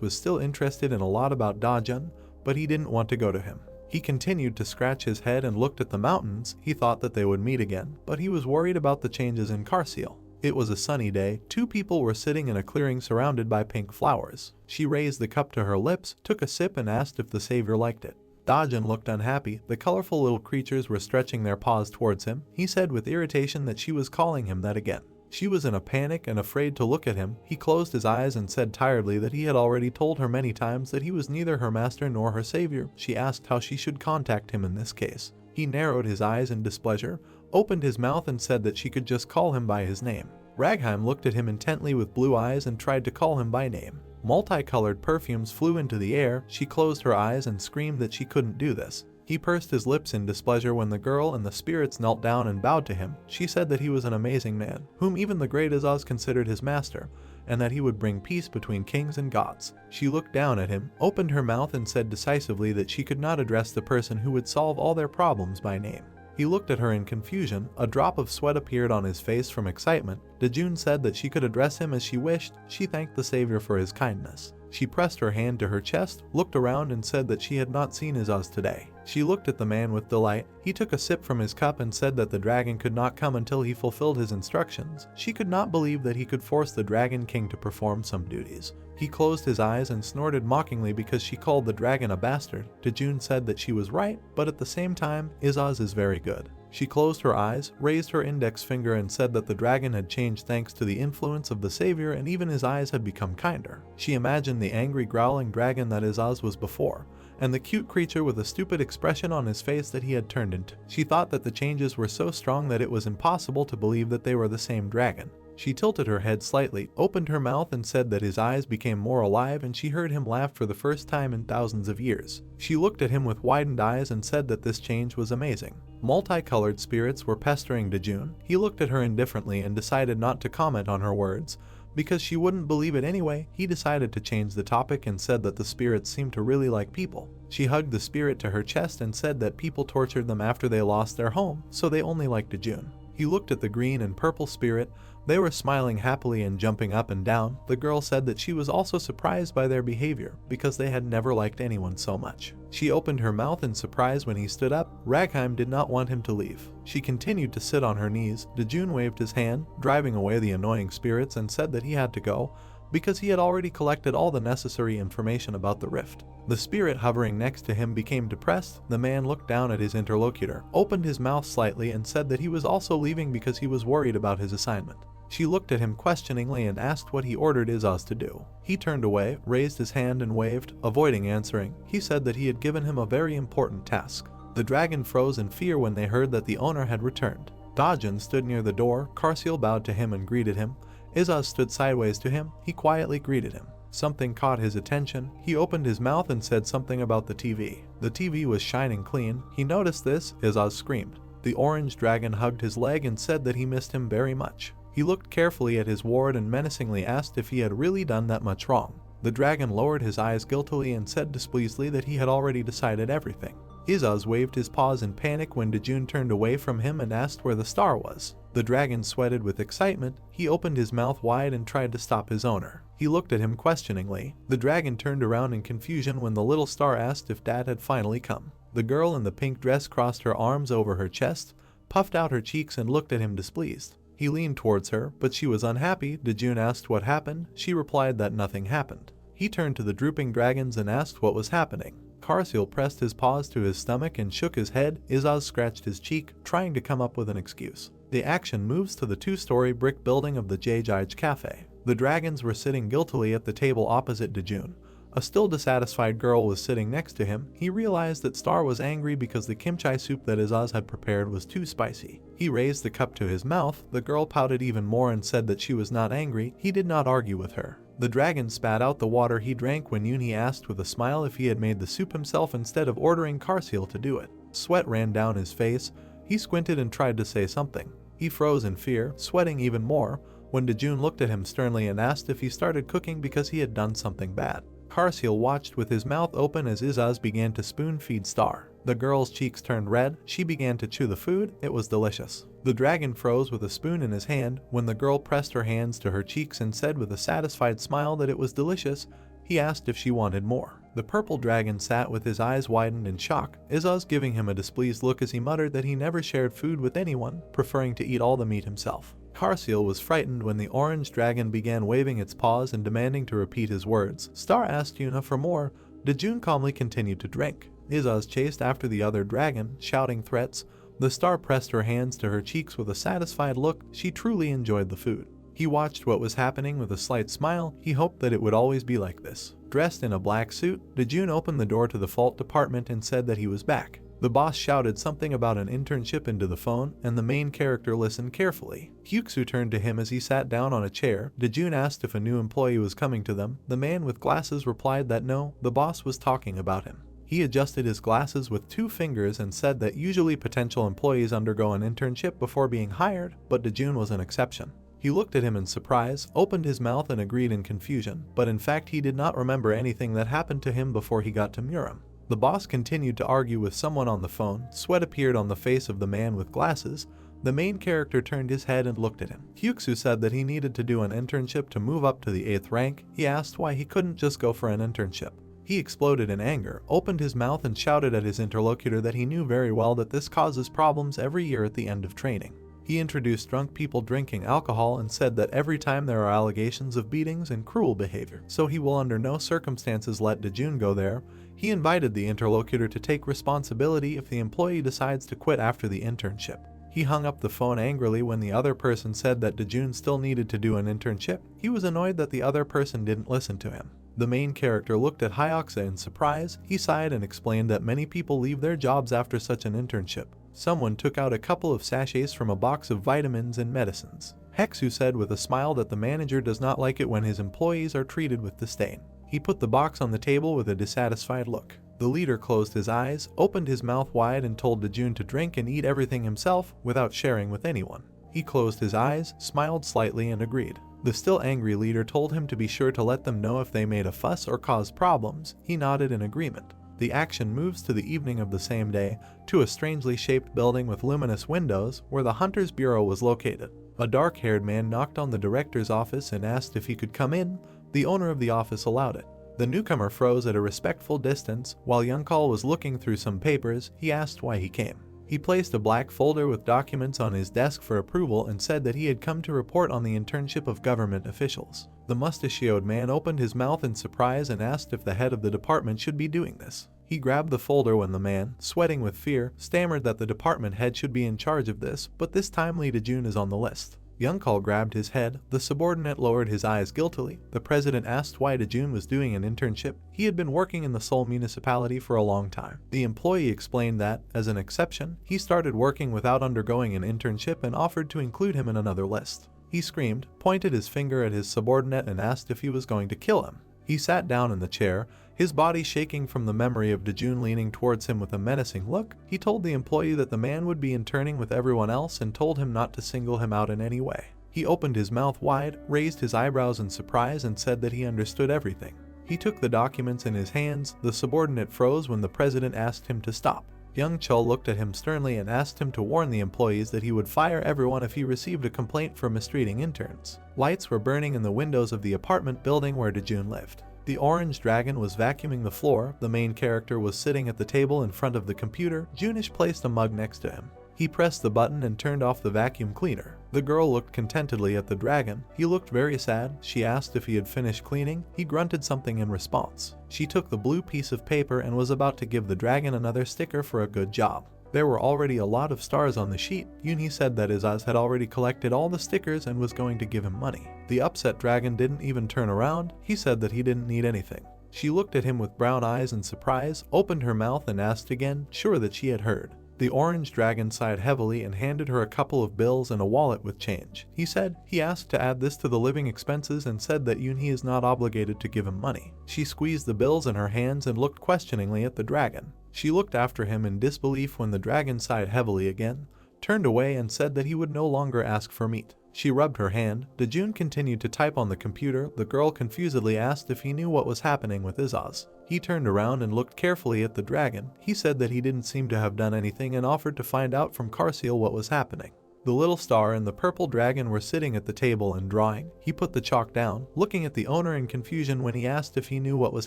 S1: was still interested in a lot about Dojun, but he didn't want to go to him. He continued to scratch his head and looked at the mountains. He thought that they would meet again, but he was worried about the changes in Karsil. It was a sunny day. Two people were sitting in a clearing surrounded by pink flowers. She raised the cup to her lips, took a sip and asked if the savior liked it. Dojun looked unhappy. The colorful little creatures were stretching their paws towards him. He said with irritation that she was calling him that again. She was in a panic and afraid to look at him. He closed his eyes and said tiredly that he had already told her many times that he was neither her master nor her savior. She asked how she should contact him in this case. He narrowed his eyes in displeasure, opened his mouth and said that she could just call him by his name. Ragheim looked at him intently with blue eyes and tried to call him by name. Multicolored perfumes flew into the air. She closed her eyes and screamed that she couldn't do this. He pursed his lips in displeasure when the girl and the spirits knelt down and bowed to him. She said that he was an amazing man, whom even the great Izaz considered his master, and that he would bring peace between kings and gods. She looked down at him, opened her mouth and said decisively that she could not address the person who would solve all their problems by name. He looked at her in confusion. A drop of sweat appeared on his face from excitement. Dojun said that she could address him as she wished. She thanked the savior for his kindness. She pressed her hand to her chest, looked around and said that she had not seen Izaz today. She looked at the man with delight. He took a sip from his cup and said that the dragon could not come until he fulfilled his instructions. She could not believe that he could force the Dragon King to perform some duties. He closed his eyes and snorted mockingly because she called the dragon a bastard. Dojun said that she was right, but at the same time, Izaz is very good. She closed her eyes, raised her index finger and said that the dragon had changed thanks to the influence of the savior and even his eyes had become kinder. She imagined the angry growling dragon that Izaz was before, and the cute creature with a stupid expression on his face that he had turned into. She thought that the changes were so strong that it was impossible to believe that they were the same dragon. She tilted her head slightly, opened her mouth and said that his eyes became more alive and she heard him laugh for the first time in thousands of years. She looked at him with widened eyes and said that this change was amazing. Multicolored spirits were pestering Dojun. He looked at her indifferently and decided not to comment on her words. Because she wouldn't believe it anyway, he decided to change the topic and said that the spirits seemed to really like people. She hugged the spirit to her chest and said that people tortured them after they lost their home, so they only liked Dojun. He looked at the green and purple spirit. They were smiling happily and jumping up and down. The girl said that she was also surprised by their behavior because they had never liked anyone so much. She opened her mouth in surprise when he stood up. Ragheim did not want him to leave. She continued to sit on her knees. Dojun waved his hand, driving away the annoying spirits, and said that he had to go because he had already collected all the necessary information about the rift. The spirit hovering next to him became depressed. The man looked down at his interlocutor, opened his mouth slightly and said that he was also leaving because he was worried about his assignment. She looked at him questioningly and asked what he ordered Izaz to do. He turned away, raised his hand and waved, avoiding answering. He said that he had given him a very important task. The dragon froze in fear when they heard that the owner had returned. Dojun stood near the door. Karsil bowed to him and greeted him. Izaz stood sideways to him. He quietly greeted him. Something caught his attention. He opened his mouth and said something about the TV. The TV was shining clean. He noticed this. Izaz screamed. The orange dragon hugged his leg and said that he missed him very much. He looked carefully at his ward and menacingly asked if he had really done that much wrong. The dragon lowered his eyes guiltily and said displeasedly that he had already decided everything. Izaz waved his paws in panic when Dojun turned away from him and asked where the star was. The dragon sweated with excitement. He opened his mouth wide and tried to stop his owner. He looked at him questioningly. The dragon turned around in confusion when the little star asked if Dad had finally come. The girl in the pink dress crossed her arms over her chest, puffed out her cheeks and looked at him displeased. He leaned towards her, but she was unhappy. Dojun asked what happened. She replied that nothing happened. He turned to the drooping dragons and asked what was happening. Karsil pressed his paws to his stomach and shook his head. Izaz scratched his cheek, trying to come up with an excuse. The action moves to the two-story brick building of the Jjij Cafe. The dragons were sitting guiltily at the table opposite Dojun. A still dissatisfied girl was sitting next to him. He realized that Star was angry because the kimchi soup that Izaz had prepared was too spicy. He raised the cup to his mouth. The girl pouted even more and said that she was not angry. He did not argue with her. The dragon spat out the water he drank when Yunhee asked with a smile if he had made the soup himself instead of ordering Karsil to do it. Sweat ran down his face. He squinted and tried to say something. He froze in fear, sweating even more, when Dojun looked at him sternly and asked if he started cooking because he had done something bad. Karsil watched with his mouth open as Izaz began to spoon-feed Star. The girl's cheeks turned red. She began to chew the food. It was delicious. The dragon froze with a spoon in his hand. When the girl pressed her hands to her cheeks and said with a satisfied smile that it was delicious, he asked if she wanted more. The purple dragon sat with his eyes widened in shock, Izaz giving him a displeased look as he muttered that he never shared food with anyone, preferring to eat all the meat himself. Karsil was frightened when the orange dragon began waving its paws and demanding to repeat his words. Star asked Yunhee for more. Dojun calmly continued to drink. Izaz chased after the other dragon, shouting threats. The star pressed her hands to her cheeks with a satisfied look. She truly enjoyed the food. He watched what was happening with a slight smile. He hoped that it would always be like this. Dressed in a black suit, Dojun opened the door to the fault department and said that he was back. The boss shouted something about an internship into the phone, and the main character listened carefully. Hyuksu turned to him as he sat down on a chair. Dojun asked if a new employee was coming to them. The man with glasses replied that no, the boss was talking about him. He adjusted his glasses with 2 fingers and said that usually potential employees undergo an internship before being hired, but Dojun was an exception. He looked at him in surprise, opened his mouth and agreed in confusion, but in fact he did not remember anything that happened to him before he got to Miram. The boss continued to argue with someone on the phone. Sweat appeared on the face of the man with glasses. The main character turned his head and looked at him. Hyuksu said that he needed to do an internship to move up to the 8th rank. He asked why he couldn't just go for an internship. He exploded in anger, opened his mouth and shouted at his interlocutor that he knew very well that this causes problems every year at the end of training. He introduced drunk people drinking alcohol and said that every time there are allegations of beatings and cruel behavior, so he will under no circumstances let Dojun go there. He invited the interlocutor to take responsibility if the employee decides to quit after the internship. He hung up the phone angrily when the other person said that Dojun still needed to do an internship. He was annoyed that the other person didn't listen to him. The main character looked at Hyoksa in surprise. He sighed and explained that many people leave their jobs after such an internship. Someone took out a couple of sachets from a box of vitamins and medicines. Heksu said with a smile that the manager does not like it when his employees are treated with disdain. He put the box on the table with a dissatisfied look. The leader closed his eyes, opened his mouth wide and told Dojun to drink and eat everything himself without sharing with anyone. He closed his eyes, smiled slightly and agreed. The still angry leader told him to be sure to let them know if they made a fuss or caused problems. He nodded in agreement. The action moves to the evening of the same day, to a strangely shaped building with luminous windows where the Hunter's Bureau was located. A dark-haired man knocked on the director's office and asked if he could come in. The owner of the office allowed it. The newcomer froze at a respectful distance. While Yunhee was looking through some papers, he asked why he came. He placed a black folder with documents on his desk for approval and said that he had come to report on the internship of government officials. The mustachioed man opened his mouth in surprise and asked if the head of the department should be doing this. He grabbed the folder when the man, sweating with fear, stammered that the department head should be in charge of this, but this time Lee Dojun is on the list. Yunhee grabbed his head. The subordinate lowered his eyes guiltily. The president asked why Dojun was doing an internship. He had been working in the Seoul municipality for a long time. The employee explained that, as an exception, he started working without undergoing an internship and offered to include him in another list. He screamed, pointed his finger at his subordinate and asked if he was going to kill him. He sat down in the chair, his body shaking from the memory of Dojun leaning towards him with a menacing look. He told the employee that the man would be interning with everyone else and told him not to single him out in any way. He opened his mouth wide, raised his eyebrows in surprise and said that he understood everything. He took the documents in his hands. The subordinate froze when the president asked him to stop. Young Chul looked at him sternly and asked him to warn the employees that he would fire everyone if he received a complaint for mistreating interns. Lights were burning in the windows of the apartment building where Dojun lived. The orange dragon was vacuuming the floor. The main character was sitting at the table in front of the computer. Junish placed a mug next to him. He pressed the button and turned off the vacuum cleaner. The girl looked contentedly at the dragon. He looked very sad. She asked if he had finished cleaning. He grunted something in response. She took the blue piece of paper and was about to give the dragon another sticker for a good job. There were already a lot of stars on the sheet. Yunhee said that Izaz had already collected all the stickers and was going to give him money. The upset dragon didn't even turn around. He said that he didn't need anything. She looked at him with brown eyes in surprise, opened her mouth and asked again, sure that she had heard. The orange dragon sighed heavily and handed her a couple of bills and a wallet with change. He asked to add this to the living expenses and said that Yunhee is not obligated to give him money. She squeezed the bills in her hands and looked questioningly at the dragon. She looked after him in disbelief when the dragon sighed heavily again, turned away and said that he would no longer ask for meat. She rubbed her hand. Dojun continued to type on the computer. The girl confusedly asked if he knew what was happening with Izaz. He turned around and looked carefully at the dragon. He said that he didn't seem to have done anything and offered to find out from Karsil what was happening. The little star and the purple dragon were sitting at the table and drawing. He put the chalk down, looking at the owner in confusion when he asked if he knew what was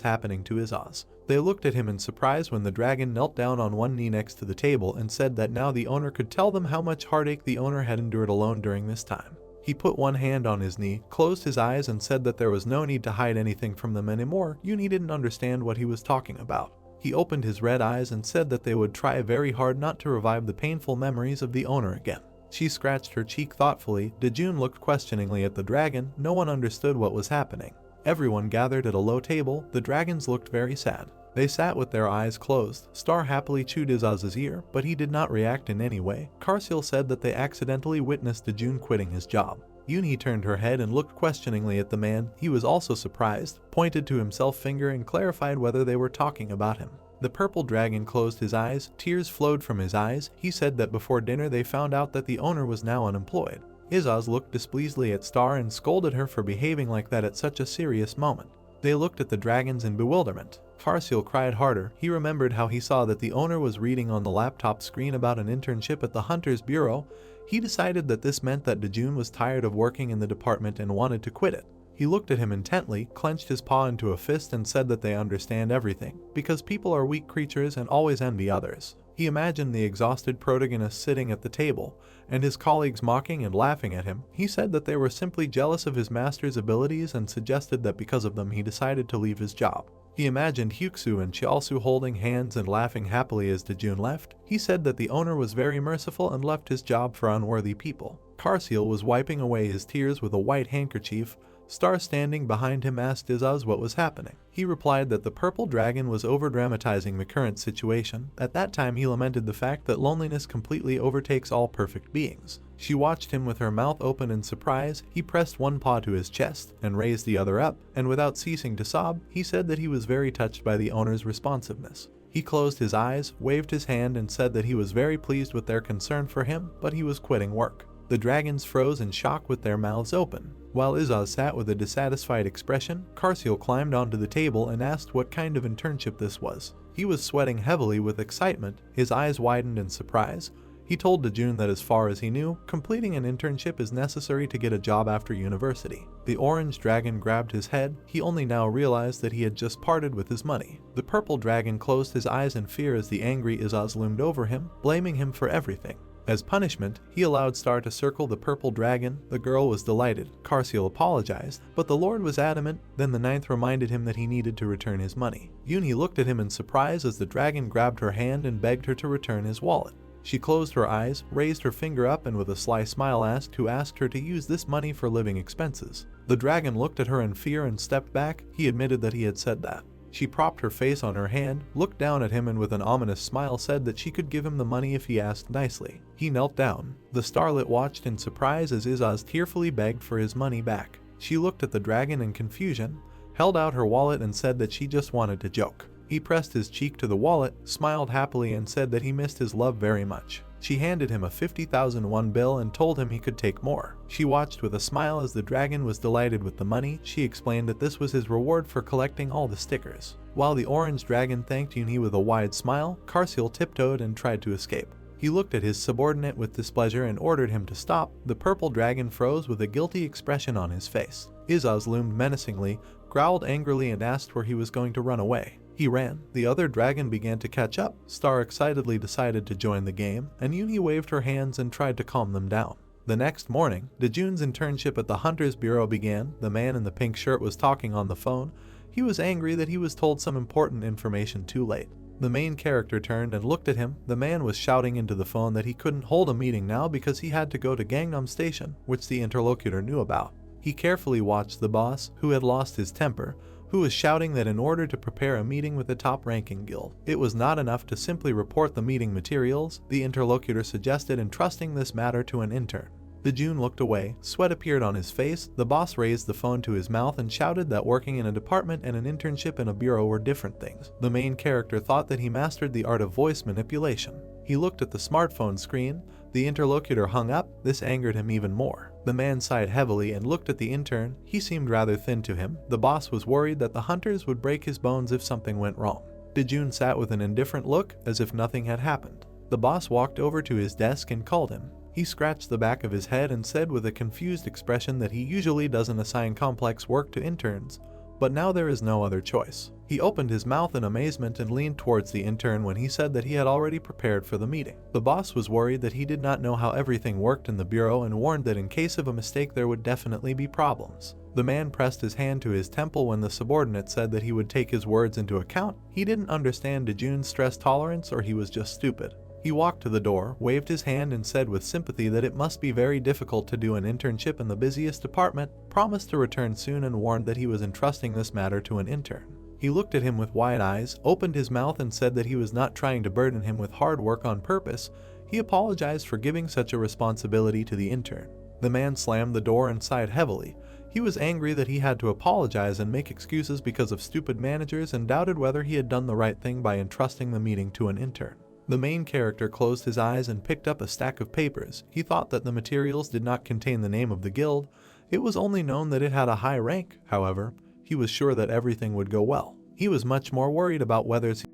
S1: happening to Izaz. They looked at him in surprise when the dragon knelt down on one knee next to the table and said that now the owner could tell them how much heartache the owner had endured alone during this time. He put one hand on his knee, closed his eyes and said that there was no need to hide anything from them anymore. Yunhee didn't understand what he was talking about. He opened his red eyes and said that they would try very hard not to revive the painful memories of the owner again. She scratched her cheek thoughtfully. Dojun looked questioningly at the dragon. No one understood what was happening. Everyone gathered at a low table. The dragons looked very sad. They sat with their eyes closed. Star happily chewed Izaz's ear, but he did not react in any way. Karsil said that they accidentally witnessed Dojun quitting his job. Yunhee turned her head and looked questioningly at the man. He was also surprised, pointed to himself finger and clarified whether they were talking about him. The purple dragon closed his eyes. Tears flowed from his eyes. He said that before dinner they found out that the owner was now unemployed. Izaz looked displeasedly at Star and scolded her for behaving like that at such a serious moment. They looked at the dragons in bewilderment. Karsil cried harder. He remembered how he saw that the owner was reading on the laptop screen about an internship at the Hunter's Bureau. He decided that this meant that Dojun was tired of working in the department and wanted to quit it. He looked at him intently, clenched his paw into a fist and said that they understand everything, because people are weak creatures and always envy others. He imagined the exhausted protagonist sitting at the table, and his colleagues mocking and laughing at him. He said that they were simply jealous of his master's abilities and suggested that because of them he decided to leave his job. He imagined Hyuksu and Chialsu holding hands and laughing happily as Dojun left. He said that the owner was very merciful and left his job for unworthy people. Karsil was wiping away his tears with a white handkerchief. Star, standing behind him, asked Izaz what was happening. He replied that the purple dragon was over-dramatizing the current situation. At that time he lamented the fact that loneliness completely overtakes all perfect beings. She watched him with her mouth open in surprise. He pressed one paw to his chest and raised the other up, and without ceasing to sob, he said that he was very touched by the owner's responsiveness. He closed his eyes, waved his hand, and said that he was very pleased with their concern for him, but he was quitting work. The dragons froze in shock with their mouths open. While Izaz sat with a dissatisfied expression, Karsiel climbed onto the table and asked what kind of internship this was. He was sweating heavily with excitement. His eyes widened in surprise. He told Dojun that as far as he knew, completing an internship is necessary to get a job after university. The orange dragon grabbed his head. He only now realized that he had just parted with his money. The purple dragon closed his eyes in fear as the angry Izaz loomed over him, blaming him for everything. As punishment, he allowed Star to circle the purple dragon. The girl was delighted. Karsiel apologized, but the Lord was adamant. Then the ninth reminded him that he needed to return his money. Yunhee looked at him in surprise as the dragon grabbed her hand and begged her to return his wallet. She closed her eyes, raised her finger up, and with a sly smile asked who asked her to use this money for living expenses. The dragon looked at her in fear and stepped back. He admitted that he had said that. She propped her face on her hand, looked down at him, and with an ominous smile said that she could give him the money if he asked nicely. He knelt down. The starlet watched in surprise as Izaz tearfully begged for his money back. She looked at the dragon in confusion, held out her wallet, and said that she just wanted to joke. He pressed his cheek to the wallet, smiled happily, and said that he missed his love very much. She handed him a 50,000 won bill and told him he could take more. She watched with a smile as the dragon was delighted with the money. She explained that this was his reward for collecting all the stickers. While the orange dragon thanked Yunhee with a wide smile, Karsiel tiptoed and tried to escape. He looked at his subordinate with displeasure and ordered him to stop. The purple dragon froze with a guilty expression on his face. Izaz loomed menacingly, growled angrily, and asked where he was going to run away. He ran. The other dragon began to catch up. Star excitedly decided to join the game, and Yunhee waved her hands and tried to calm them down. The next morning, Dojun's internship at the Hunter's Bureau began. The man in the pink shirt was talking on the phone. He was angry that he was told some important information too late. The main character turned and looked at him. The man was shouting into the phone that he couldn't hold a meeting now because he had to go to Gangnam Station, which the interlocutor knew about. He carefully watched the boss, who had lost his temper, who was shouting that in order to prepare a meeting with the top-ranking guild, it was not enough to simply report the meeting materials. The interlocutor suggested entrusting this matter to an intern. Dojun looked away. Sweat appeared on his face. The boss raised the phone to his mouth and shouted that working in a department and an internship in a bureau were different things. The main character thought that he mastered the art of voice manipulation. He looked at the smartphone screen. The interlocutor hung up. This angered him even more. The man sighed heavily and looked at the intern. He seemed rather thin to him. The boss was worried that the hunters would break his bones if something went wrong. Dojun sat with an indifferent look, as if nothing had happened. The boss walked over to his desk and called him. He scratched the back of his head and said with a confused expression that he usually doesn't assign complex work to interns, but now there is no other choice. He opened his mouth in amazement and leaned towards the intern when he said that he had already prepared for the meeting. The boss was worried that he did not know how everything worked in the bureau and warned that in case of a mistake there would definitely be problems. The man pressed his hand to his temple when the subordinate said that he would take his words into account. He didn't understand Dojun's stress tolerance, or he was just stupid. He walked to the door, waved his hand, and said with sympathy that it must be very difficult to do an internship in the busiest department, promised to return soon, and warned that he was entrusting this matter to an intern. He looked at him with wide eyes, opened his mouth, and said that he was not trying to burden him with hard work on purpose. He apologized for giving such a responsibility to the intern. The man slammed the door and sighed heavily. He was angry that he had to apologize and make excuses because of stupid managers, and doubted whether he had done the right thing by entrusting the meeting to an intern. The main character closed his eyes and picked up a stack of papers. He thought that the materials did not contain the name of the guild. It was only known that it had a high rank. However, he was sure that everything would go well. He was much more worried about whether he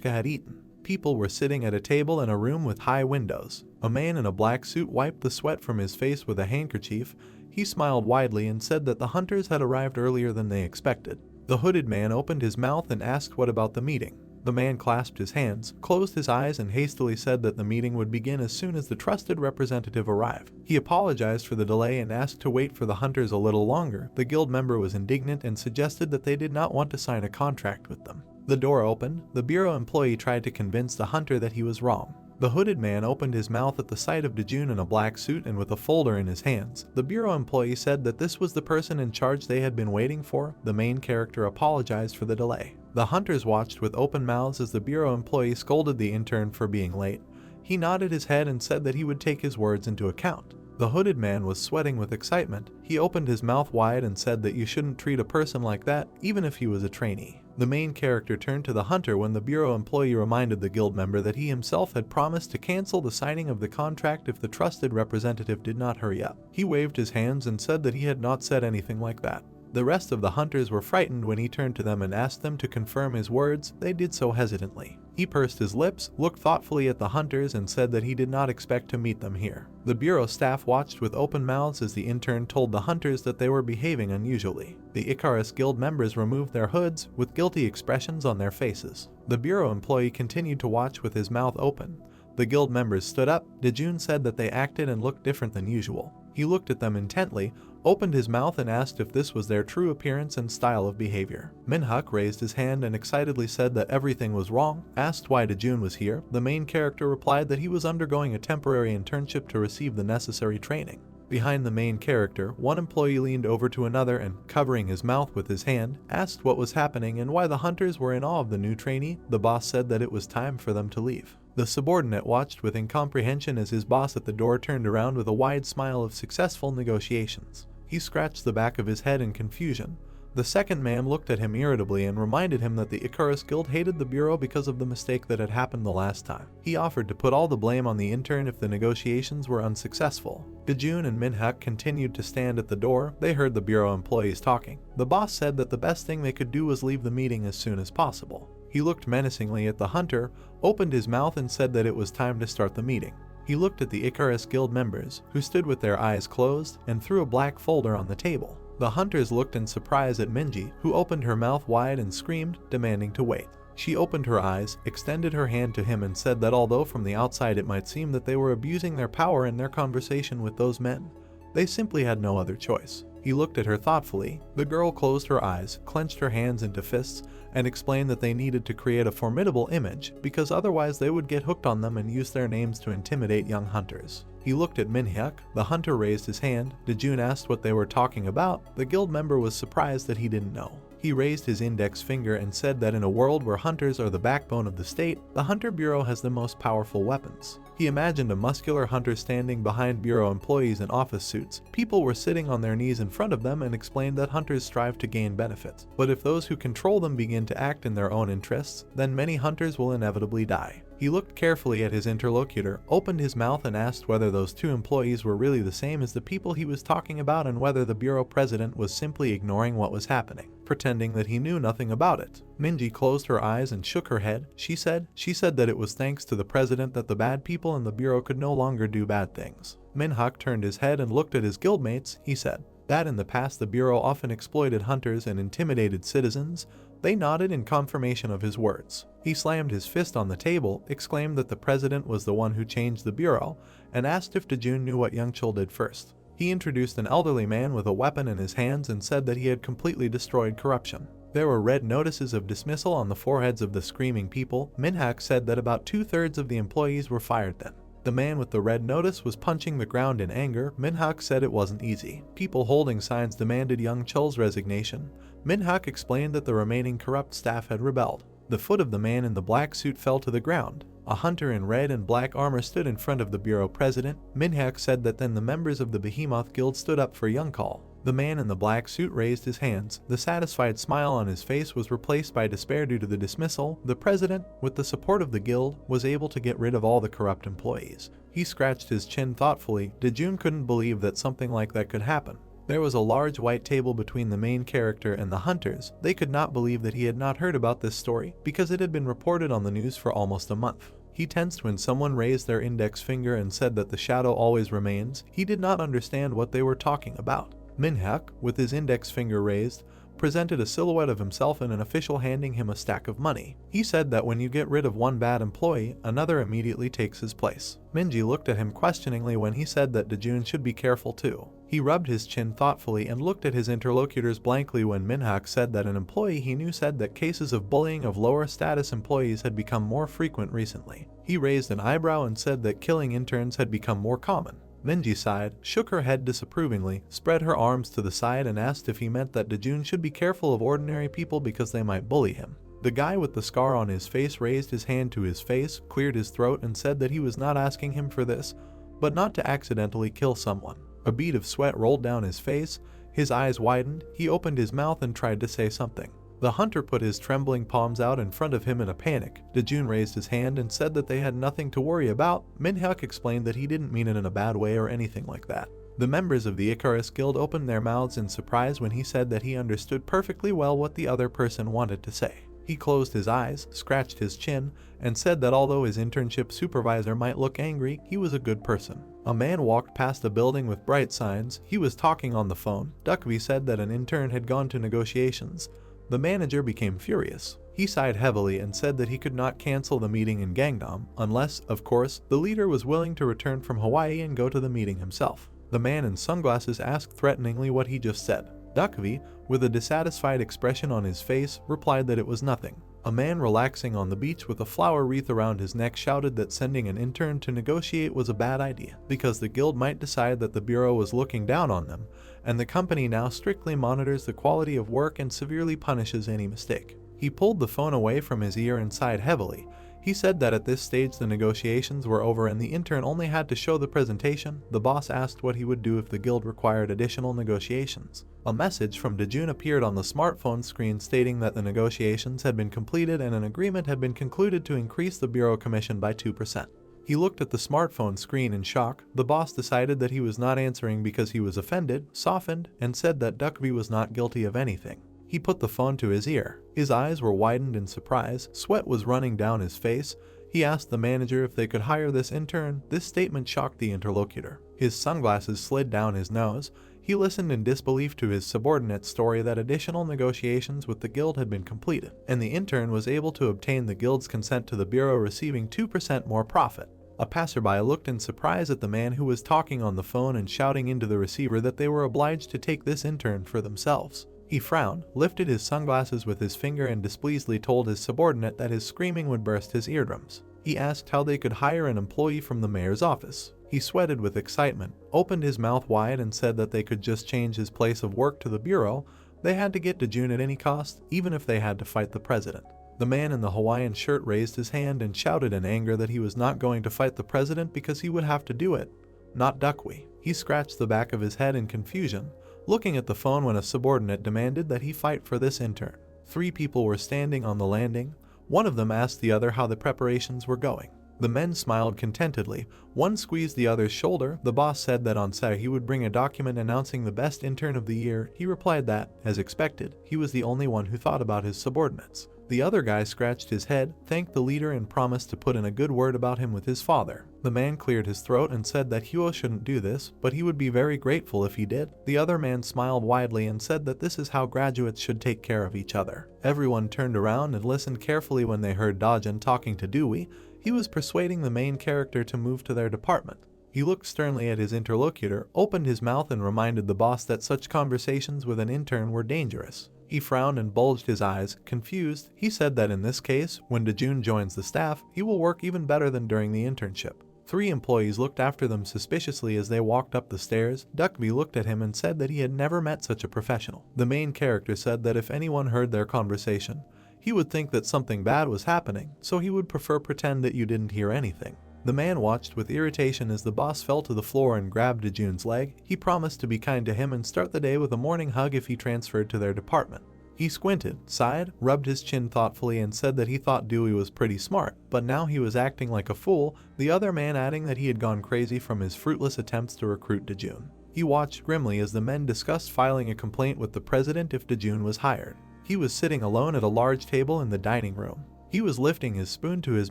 S1: had eaten. People were sitting at a table in a room with high windows. A man in a black suit wiped the sweat from his face with a handkerchief. He smiled widely and said that the hunters had arrived earlier than they expected. The hooded man opened his mouth and asked what about the meeting. The man clasped his hands, closed his eyes, and hastily said that the meeting would begin as soon as the trusted representative arrived. He apologized for the delay and asked to wait for the hunters a little longer. The guild member was indignant and suggested that they did not want to sign a contract with them. The door opened. The bureau employee tried to convince the hunter that he was wrong. The hooded man opened his mouth at the sight of Dojun in a black suit and with a folder in his hands. The bureau employee said that this was the person in charge they had been waiting for. The main character apologized for the delay. The hunters watched with open mouths as the bureau employee scolded the intern for being late. He nodded his head and said that he would take his words into account. The hooded man was sweating with excitement. He opened his mouth wide and said that you shouldn't treat a person like that, even if he was a trainee. The main character turned to the hunter when the bureau employee reminded the guild member that he himself had promised to cancel the signing of the contract if the trusted representative did not hurry up. He waved his hands and said that he had not said anything like that. The rest of the hunters were frightened when he turned to them and asked them to confirm his words. They did so hesitantly. He pursed his lips, looked thoughtfully at the hunters, and said that he did not expect to meet them here. The bureau staff watched with open mouths as the intern told the hunters that they were behaving unusually. The Icarus Guild members removed their hoods, with guilty expressions on their faces. The bureau employee continued to watch with his mouth open. The guild members stood up. Dojun said that they acted and looked different than usual. He looked at them intently, opened his mouth and asked if this was their true appearance and style of behavior. Minhyuk raised his hand and excitedly said that everything was wrong. Asked why Dojun was here, the main character replied that he was undergoing a temporary internship to receive the necessary training. Behind the main character, one employee leaned over to another and, covering his mouth with his hand, asked what was happening and why the hunters were in awe of the new trainee. The boss said that it was time for them to leave. The subordinate watched with incomprehension as his boss at the door turned around with a wide smile of successful negotiations. He scratched the back of his head in confusion. The second man looked at him irritably and reminded him that the Icarus Guild hated the bureau because of the mistake that had happened the last time. He offered to put all the blame on the intern if the negotiations were unsuccessful. Dojun and Minhyuk continued to stand at the door. They heard the bureau employees talking. The boss said that the best thing they could do was leave the meeting as soon as possible. He looked menacingly at the hunter, opened his mouth and said that it was time to start the meeting. He looked at the Icarus Guild members, who stood with their eyes closed, and threw a black folder on the table. The hunters looked in surprise at Minji, who opened her mouth wide and screamed, demanding to wait. She opened her eyes, extended her hand to him and said that although from the outside it might seem that they were abusing their power in their conversation with those men, they simply had no other choice. He looked at her thoughtfully. The girl closed her eyes, clenched her hands into fists, and explained that they needed to create a formidable image because otherwise they would get hooked on them and use their names to intimidate young hunters. He looked at Minhyuk. The hunter raised his hand. Dojun asked what they were talking about. The guild member was surprised that he didn't know. He raised his index finger and said that in a world where hunters are the backbone of the state, the Hunter Bureau has the most powerful weapons. He imagined a muscular hunter standing behind bureau employees in office suits. People were sitting on their knees in front of them and explained that hunters strive to gain benefits. But if those who control them begin to act in their own interests, then many hunters will inevitably die. He looked carefully at his interlocutor, opened his mouth and asked whether those two employees were really the same as the people he was talking about and whether the bureau president was simply ignoring what was happening, pretending that he knew nothing about it. Minji closed her eyes and shook her head. She said that it was thanks to the president that the bad people in the bureau could no longer do bad things. Minhyuk turned his head and looked at his guildmates. He said that in the past the bureau often exploited hunters and intimidated citizens. They nodded in confirmation of his words. He slammed his fist on the table, exclaimed that the president was the one who changed the bureau, and asked if Dojun knew what Youngchul did first. He introduced an elderly man with a weapon in his hands and said that he had completely destroyed corruption. There were red notices of dismissal on the foreheads of the screaming people. Minhyuk said that about 2/3 of the employees were fired then. The man with the red notice was punching the ground in anger. Minhyuk said it wasn't easy. People holding signs demanded Youngchul's resignation. Minhyuk explained that the remaining corrupt staff had rebelled. The foot of the man in the black suit fell to the ground. A hunter in red and black armor stood in front of the bureau president. Minhyuk said that then the members of the Behemoth Guild stood up for Youngchul. The man in the black suit raised his hands. The satisfied smile on his face was replaced by despair due to the dismissal. The president, with the support of the guild, was able to get rid of all the corrupt employees. He scratched his chin thoughtfully. Dojun couldn't believe that something like that could happen. There was a large white table between the main character and the hunters. They could not believe that he had not heard about this story, because it had been reported on the news for almost a month. He tensed when someone raised their index finger and said that the shadow always remains. He did not understand what they were talking about. Minhyuk, with his index finger raised, presented a silhouette of himself and an official handing him a stack of money. He said that when you get rid of one bad employee, another immediately takes his place. Minji looked at him questioningly when he said that Dojun should be careful too. He rubbed his chin thoughtfully and looked at his interlocutors blankly when Minhyuk said that an employee he knew said that cases of bullying of lower status employees had become more frequent recently. He raised an eyebrow and said that killing interns had become more common. Minji sighed, shook her head disapprovingly, spread her arms to the side and asked if he meant that Dojun should be careful of ordinary people because they might bully him. The guy with the scar on his face raised his hand to his face, cleared his throat and said that he was not asking him for this, but not to accidentally kill someone. A bead of sweat rolled down his face, his eyes widened, he opened his mouth and tried to say something. The hunter put his trembling palms out in front of him in a panic. Dojun raised his hand and said that they had nothing to worry about. Minhyuk explained that he didn't mean it in a bad way or anything like that. The members of the Icarus Guild opened their mouths in surprise when he said that he understood perfectly well what the other person wanted to say. He closed his eyes, scratched his chin, and said that although his internship supervisor might look angry, he was a good person. A man walked past a building with bright signs. He was talking on the phone. Duckby said that an intern had gone to negotiations. The manager became furious. He sighed heavily and said that he could not cancel the meeting in Gangnam unless, of course, the leader was willing to return from Hawaii and go to the meeting himself. The man in sunglasses asked threateningly what he just said. Duckby, with a dissatisfied expression on his face, replied that it was nothing. A man relaxing on the beach with a flower wreath around his neck shouted that sending an intern to negotiate was a bad idea, because the guild might decide that the bureau was looking down on them, and the company now strictly monitors the quality of work and severely punishes any mistake. He pulled the phone away from his ear and sighed heavily. He said that at this stage the negotiations were over and the intern only had to show the presentation. The boss asked what he would do if the guild required additional negotiations. A message from Dojun appeared on the smartphone screen stating that the negotiations had been completed and an agreement had been concluded to increase the bureau commission by 2%. He looked at the smartphone screen in shock. The boss decided that he was not answering because he was offended, softened, and said that Duckby was not guilty of anything. He put the phone to his ear. His eyes were widened in surprise. Sweat was running down his face. He asked the manager if they could hire this intern. This statement shocked the interlocutor. His sunglasses slid down his nose. He listened in disbelief to his subordinate's story that additional negotiations with the guild had been completed, and the intern was able to obtain the guild's consent to the bureau receiving 2% more profit. A passerby looked in surprise at the man who was talking on the phone and shouting into the receiver that they were obliged to take this intern for themselves. He frowned, lifted his sunglasses with his finger and displeasedly told his subordinate that his screaming would burst his eardrums. He asked how they could hire an employee from the mayor's office. He sweated with excitement, opened his mouth wide and said that they could just change his place of work to the bureau. They had to get Dojun at any cost, even if they had to fight the president. The man in the Hawaiian shirt raised his hand and shouted in anger that he was not going to fight the president because he would have to do it. Not Duckby. He scratched the back of his head in confusion, looking at the phone when a subordinate demanded that he fight for this intern. 3 people were standing on the landing. One of them asked the other how the preparations were going. The men smiled contentedly. One squeezed the other's shoulder. The boss said that on Saturday he would bring a document announcing the best intern of the year. He replied that, as expected, he was the only one who thought about his subordinates. The other guy scratched his head, thanked the leader and promised to put in a good word about him with his father. The man cleared his throat and said that Huo shouldn't do this, but he would be very grateful if he did. The other man smiled widely and said that this is how graduates should take care of each other. Everyone turned around and listened carefully when they heard Dojun talking to Dewey. He was persuading the main character to move to their department. He looked sternly at his interlocutor, opened his mouth and reminded the boss that such conversations with an intern were dangerous. He frowned and bulged his eyes, confused. He said that in this case, when Dojun joins the staff, he will work even better than during the internship. 3 employees looked after them suspiciously as they walked up the stairs. Duckby looked at him and said that he had never met such a professional. The main character said that if anyone heard their conversation, he would think that something bad was happening, so he would prefer pretend that you didn't hear anything. The man watched with irritation as the boss fell to the floor and grabbed Dojun's leg. He promised to be kind to him and start the day with a morning hug if he transferred to their department. He squinted, sighed, rubbed his chin thoughtfully and said that he thought Dewey was pretty smart, but now he was acting like a fool, the other man adding that he had gone crazy from his fruitless attempts to recruit Dojun. He watched grimly as the men discussed filing a complaint with the president if Dojun was hired. He was sitting alone at a large table in the dining room. He was lifting his spoon to his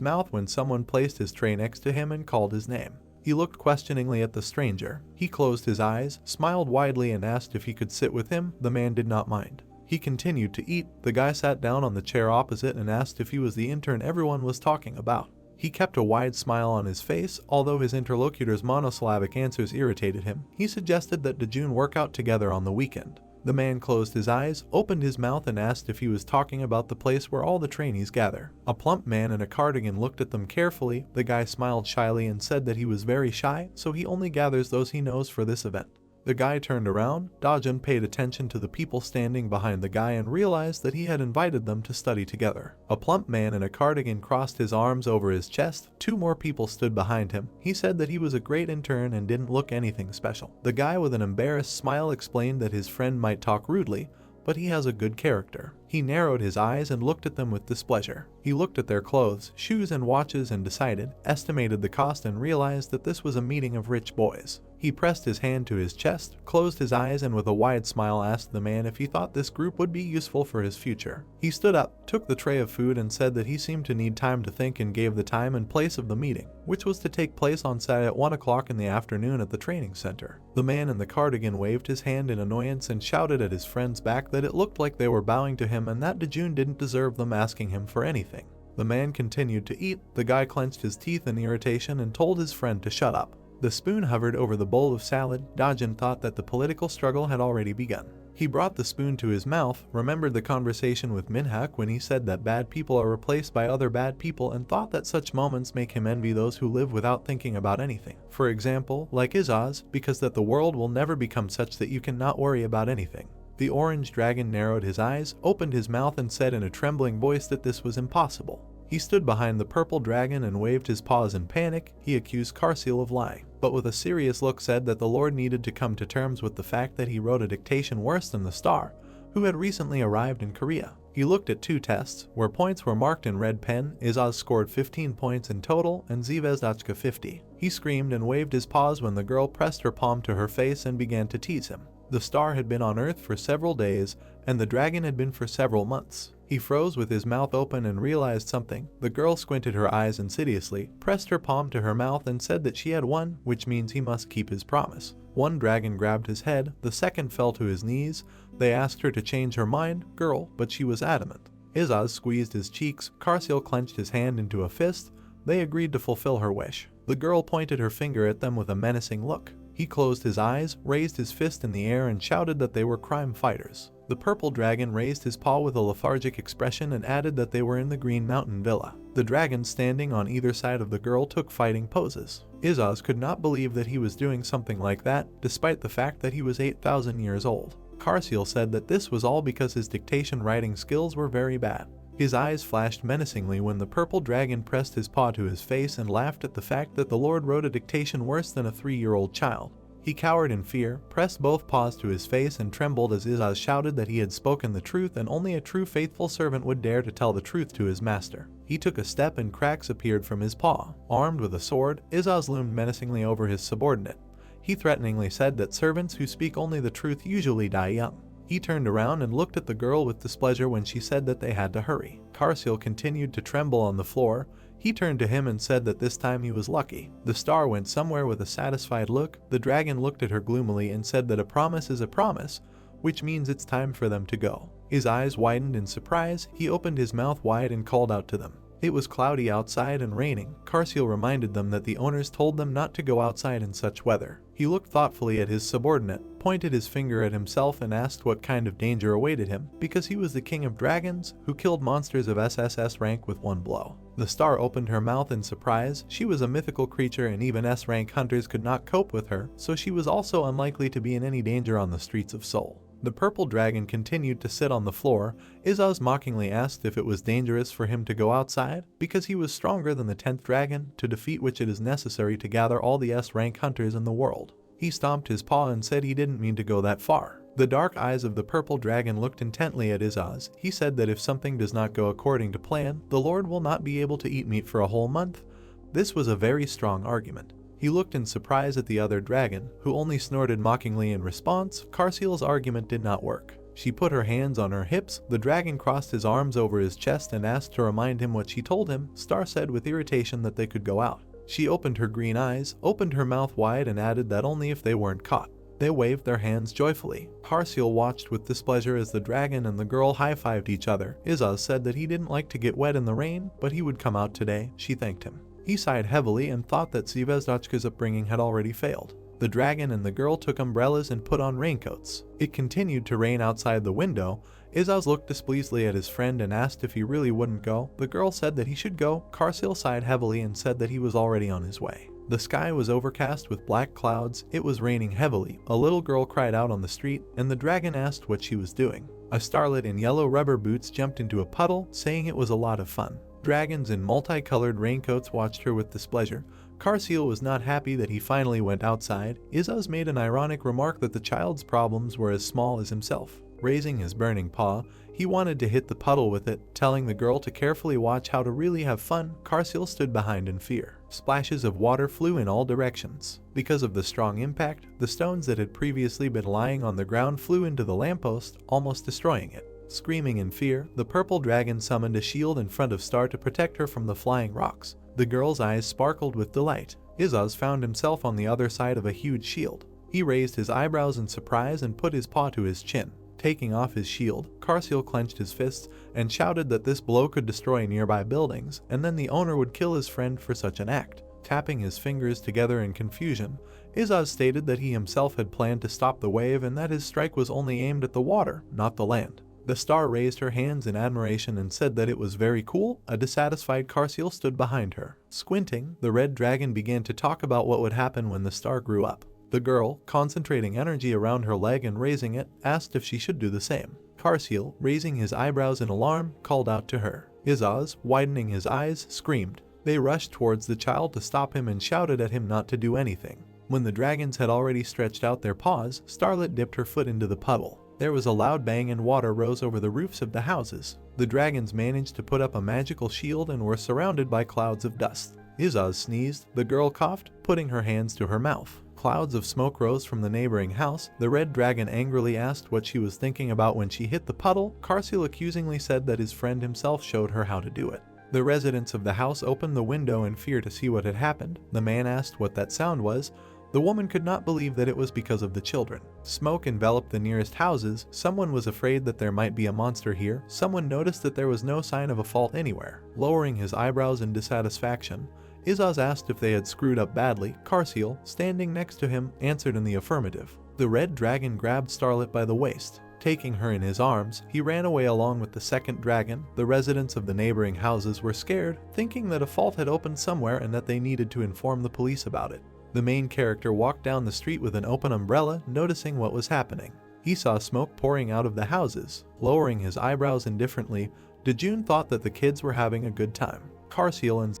S1: mouth when someone placed his tray next to him and called his name. He looked questioningly at the stranger. He closed his eyes, smiled widely and asked if he could sit with him. The man did not mind. He continued to eat. The guy sat down on the chair opposite and asked if he was the intern everyone was talking about. He kept a wide smile on his face, although his interlocutor's monosyllabic answers irritated him. He suggested that Dojun work out together on the weekend. The man closed his eyes, opened his mouth and asked if he was talking about the place where all the trainees gather. A plump man in a cardigan looked at them carefully. The guy smiled shyly and said that he was very shy, so he only gathers those he knows for this event. The guy turned around. Dojun paid attention to the people standing behind the guy and realized that he had invited them to study together. A plump man in a cardigan crossed his arms over his chest. 2 more people stood behind him. He said that he was a great intern and didn't look anything special. The guy with an embarrassed smile explained that his friend might talk rudely, but he has a good character. He narrowed his eyes and looked at them with displeasure. He looked at their clothes, shoes and watches and decided, estimated the cost and realized that this was a meeting of rich boys. He pressed his hand to his chest, closed his eyes and with a wide smile asked the man if he thought this group would be useful for his future. He stood up, took the tray of food and said that he seemed to need time to think and gave the time and place of the meeting, which was to take place on Saturday at 1 o'clock in the afternoon at the training center. The man in the cardigan waved his hand in annoyance and shouted at his friend's back that it looked like they were bowing to him and that Dojun didn't deserve them asking him for anything. The man continued to eat. The guy clenched his teeth in irritation and told his friend to shut up. The spoon hovered over the bowl of salad. Dojun thought that the political struggle had already begun. He brought the spoon to his mouth, remembered the conversation with Minhyuk when he said that bad people are replaced by other bad people and thought that such moments make him envy those who live without thinking about anything. For example, like Izaz, because that the world will never become such that you cannot worry about anything. The orange dragon narrowed his eyes, opened his mouth and said in a trembling voice that this was impossible. He stood behind the purple dragon and waved his paws in panic. He accused Karsil of lying, but with a serious look said that the Lord needed to come to terms with the fact that he wrote a dictation worse than the star, who had recently arrived in Korea. He looked at 2 tests, where points were marked in red pen. Izaz scored 15 points in total and Zvezdachka 50. He screamed and waved his paws when the girl pressed her palm to her face and began to tease him. The star had been on Earth for several days, and the dragon had been for several months. He froze with his mouth open and realized something. The girl squinted her eyes insidiously, pressed her palm to her mouth and said that she had won, which means he must keep his promise. 1 dragon grabbed his head, the second fell to his knees. They asked her to change her mind, girl, but she was adamant. Izaz squeezed his cheeks. Karsil clenched his hand into a fist. They agreed to fulfill her wish. The girl pointed her finger at them with a menacing look. He closed his eyes, raised his fist in the air and shouted that they were crime fighters. The purple dragon raised his paw with a lethargic expression and added that they were in the Green Mountain Villa. The dragons standing on either side of the girl took fighting poses. Izaz could not believe that he was doing something like that, despite the fact that he was 8,000 years old. Karsil said that this was all because his dictation writing skills were very bad. His eyes flashed menacingly when the purple dragon pressed his paw to his face and laughed at the fact that the Lord wrote a dictation worse than a 3-year-old child. He cowered in fear, pressed both paws to his face and trembled as Izaz shouted that he had spoken the truth and only a true faithful servant would dare to tell the truth to his master. He took a step and cracks appeared from his paw. Armed with a sword, Izaz loomed menacingly over his subordinate. He threateningly said that servants who speak only the truth usually die young. He turned around and looked at the girl with displeasure when she said that they had to hurry. Karsil continued to tremble on the floor. He turned to him and said that this time he was lucky. The star went somewhere with a satisfied look. The dragon looked at her gloomily and said that a promise is a promise, which means it's time for them to go. His eyes widened in surprise. He opened his mouth wide and called out to them. It was cloudy outside and raining. Karsil reminded them that the owners told them not to go outside in such weather. He looked thoughtfully at his subordinate, pointed his finger at himself and asked what kind of danger awaited him, because he was the king of dragons who killed monsters of SSS rank with 1 blow. The star opened her mouth in surprise. She was a mythical creature and even S-rank hunters could not cope with her, so she was also unlikely to be in any danger on the streets of Seoul. The purple dragon continued to sit on the floor. Izaz mockingly asked if it was dangerous for him to go outside, because he was stronger than the 10th dragon, to defeat which it is necessary to gather all the S-rank hunters in the world. He stomped his paw and said he didn't mean to go that far. The dark eyes of the purple dragon looked intently at Izaz. He said that if something does not go according to plan, the Lord will not be able to eat meat for a whole month. This was a very strong argument. He looked in surprise at the other dragon, who only snorted mockingly in response. Karsil's argument did not work. She put her hands on her hips. The dragon crossed his arms over his chest and asked to remind him what she told him. Star said with irritation that they could go out. She opened her green eyes, opened her mouth wide and added that only if they weren't caught. They waved their hands joyfully. Karsil watched with displeasure as the dragon and the girl high-fived each other. Izaz said that he didn't like to get wet in the rain, but he would come out today. She thanked him. He sighed heavily and thought that Zvezdochka's upbringing had already failed. The dragon and the girl took umbrellas and put on raincoats. It continued to rain outside the window. Izaz looked displeasedly at his friend and asked if he really wouldn't go. The girl said that he should go. Karsil sighed heavily and said that he was already on his way. The sky was overcast with black clouds. It was raining heavily. A little girl cried out on the street, and the dragon asked what she was doing. A starlet in yellow rubber boots jumped into a puddle, saying it was a lot of fun. Dragons in multicolored raincoats watched her with displeasure. Karsil was not happy that he finally went outside. Izaz made an ironic remark that the child's problems were as small as himself. Raising his burning paw, he wanted to hit the puddle with it, telling the girl to carefully watch how to really have fun. Karsil stood behind in fear. Splashes of water flew in all directions. Because of the strong impact, the stones that had previously been lying on the ground flew into the lamppost, almost destroying it. Screaming in fear, the purple dragon summoned a shield in front of Star to protect her from the flying rocks. The girl's eyes sparkled with delight. Izaz found himself on the other side of a huge shield. He raised his eyebrows in surprise and put his paw to his chin. Taking off his shield, Karsil clenched his fists and shouted that this blow could destroy nearby buildings, and then the owner would kill his friend for such an act. Tapping his fingers together in confusion, Izaz stated that he himself had planned to stop the wave and that his strike was only aimed at the water, not the land. The star raised her hands in admiration and said that it was very cool. A dissatisfied Karsil stood behind her. Squinting, the red dragon began to talk about what would happen when the star grew up. The girl, concentrating energy around her leg and raising it, asked if she should do the same. Karsil, raising his eyebrows in alarm, called out to her. Izaz, widening his eyes, screamed. They rushed towards the child to stop him and shouted at him not to do anything. When the dragons had already stretched out their paws, Starlet dipped her foot into the puddle. There was a loud bang and water rose over the roofs of the houses. The dragons managed to put up a magical shield and were surrounded by clouds of dust. Izaz sneezed. The girl coughed, putting her hands to her mouth. Clouds of smoke rose from the neighboring house. The red dragon angrily asked what she was thinking about when she hit the puddle. Karsil accusingly said that his friend himself showed her how to do it. The residents of the house opened the window in fear to see what had happened. The man asked what that sound was. The woman could not believe that it was because of the children. Smoke enveloped the nearest houses. Someone was afraid that there might be a monster here. Someone noticed that there was no sign of a fault anywhere. Lowering his eyebrows in dissatisfaction, Izaz asked if they had screwed up badly. Karsil, standing next to him, answered in the affirmative. The red dragon grabbed Starlet by the waist. Taking her in his arms, he ran away along with the second dragon. The residents of the neighboring houses were scared, thinking that a fault had opened somewhere and that they needed to inform the police about it. The main character walked down the street with an open umbrella, noticing what was happening. He saw smoke pouring out of the houses. Lowering his eyebrows indifferently, Dojun thought that the kids were having a good time. Karsil and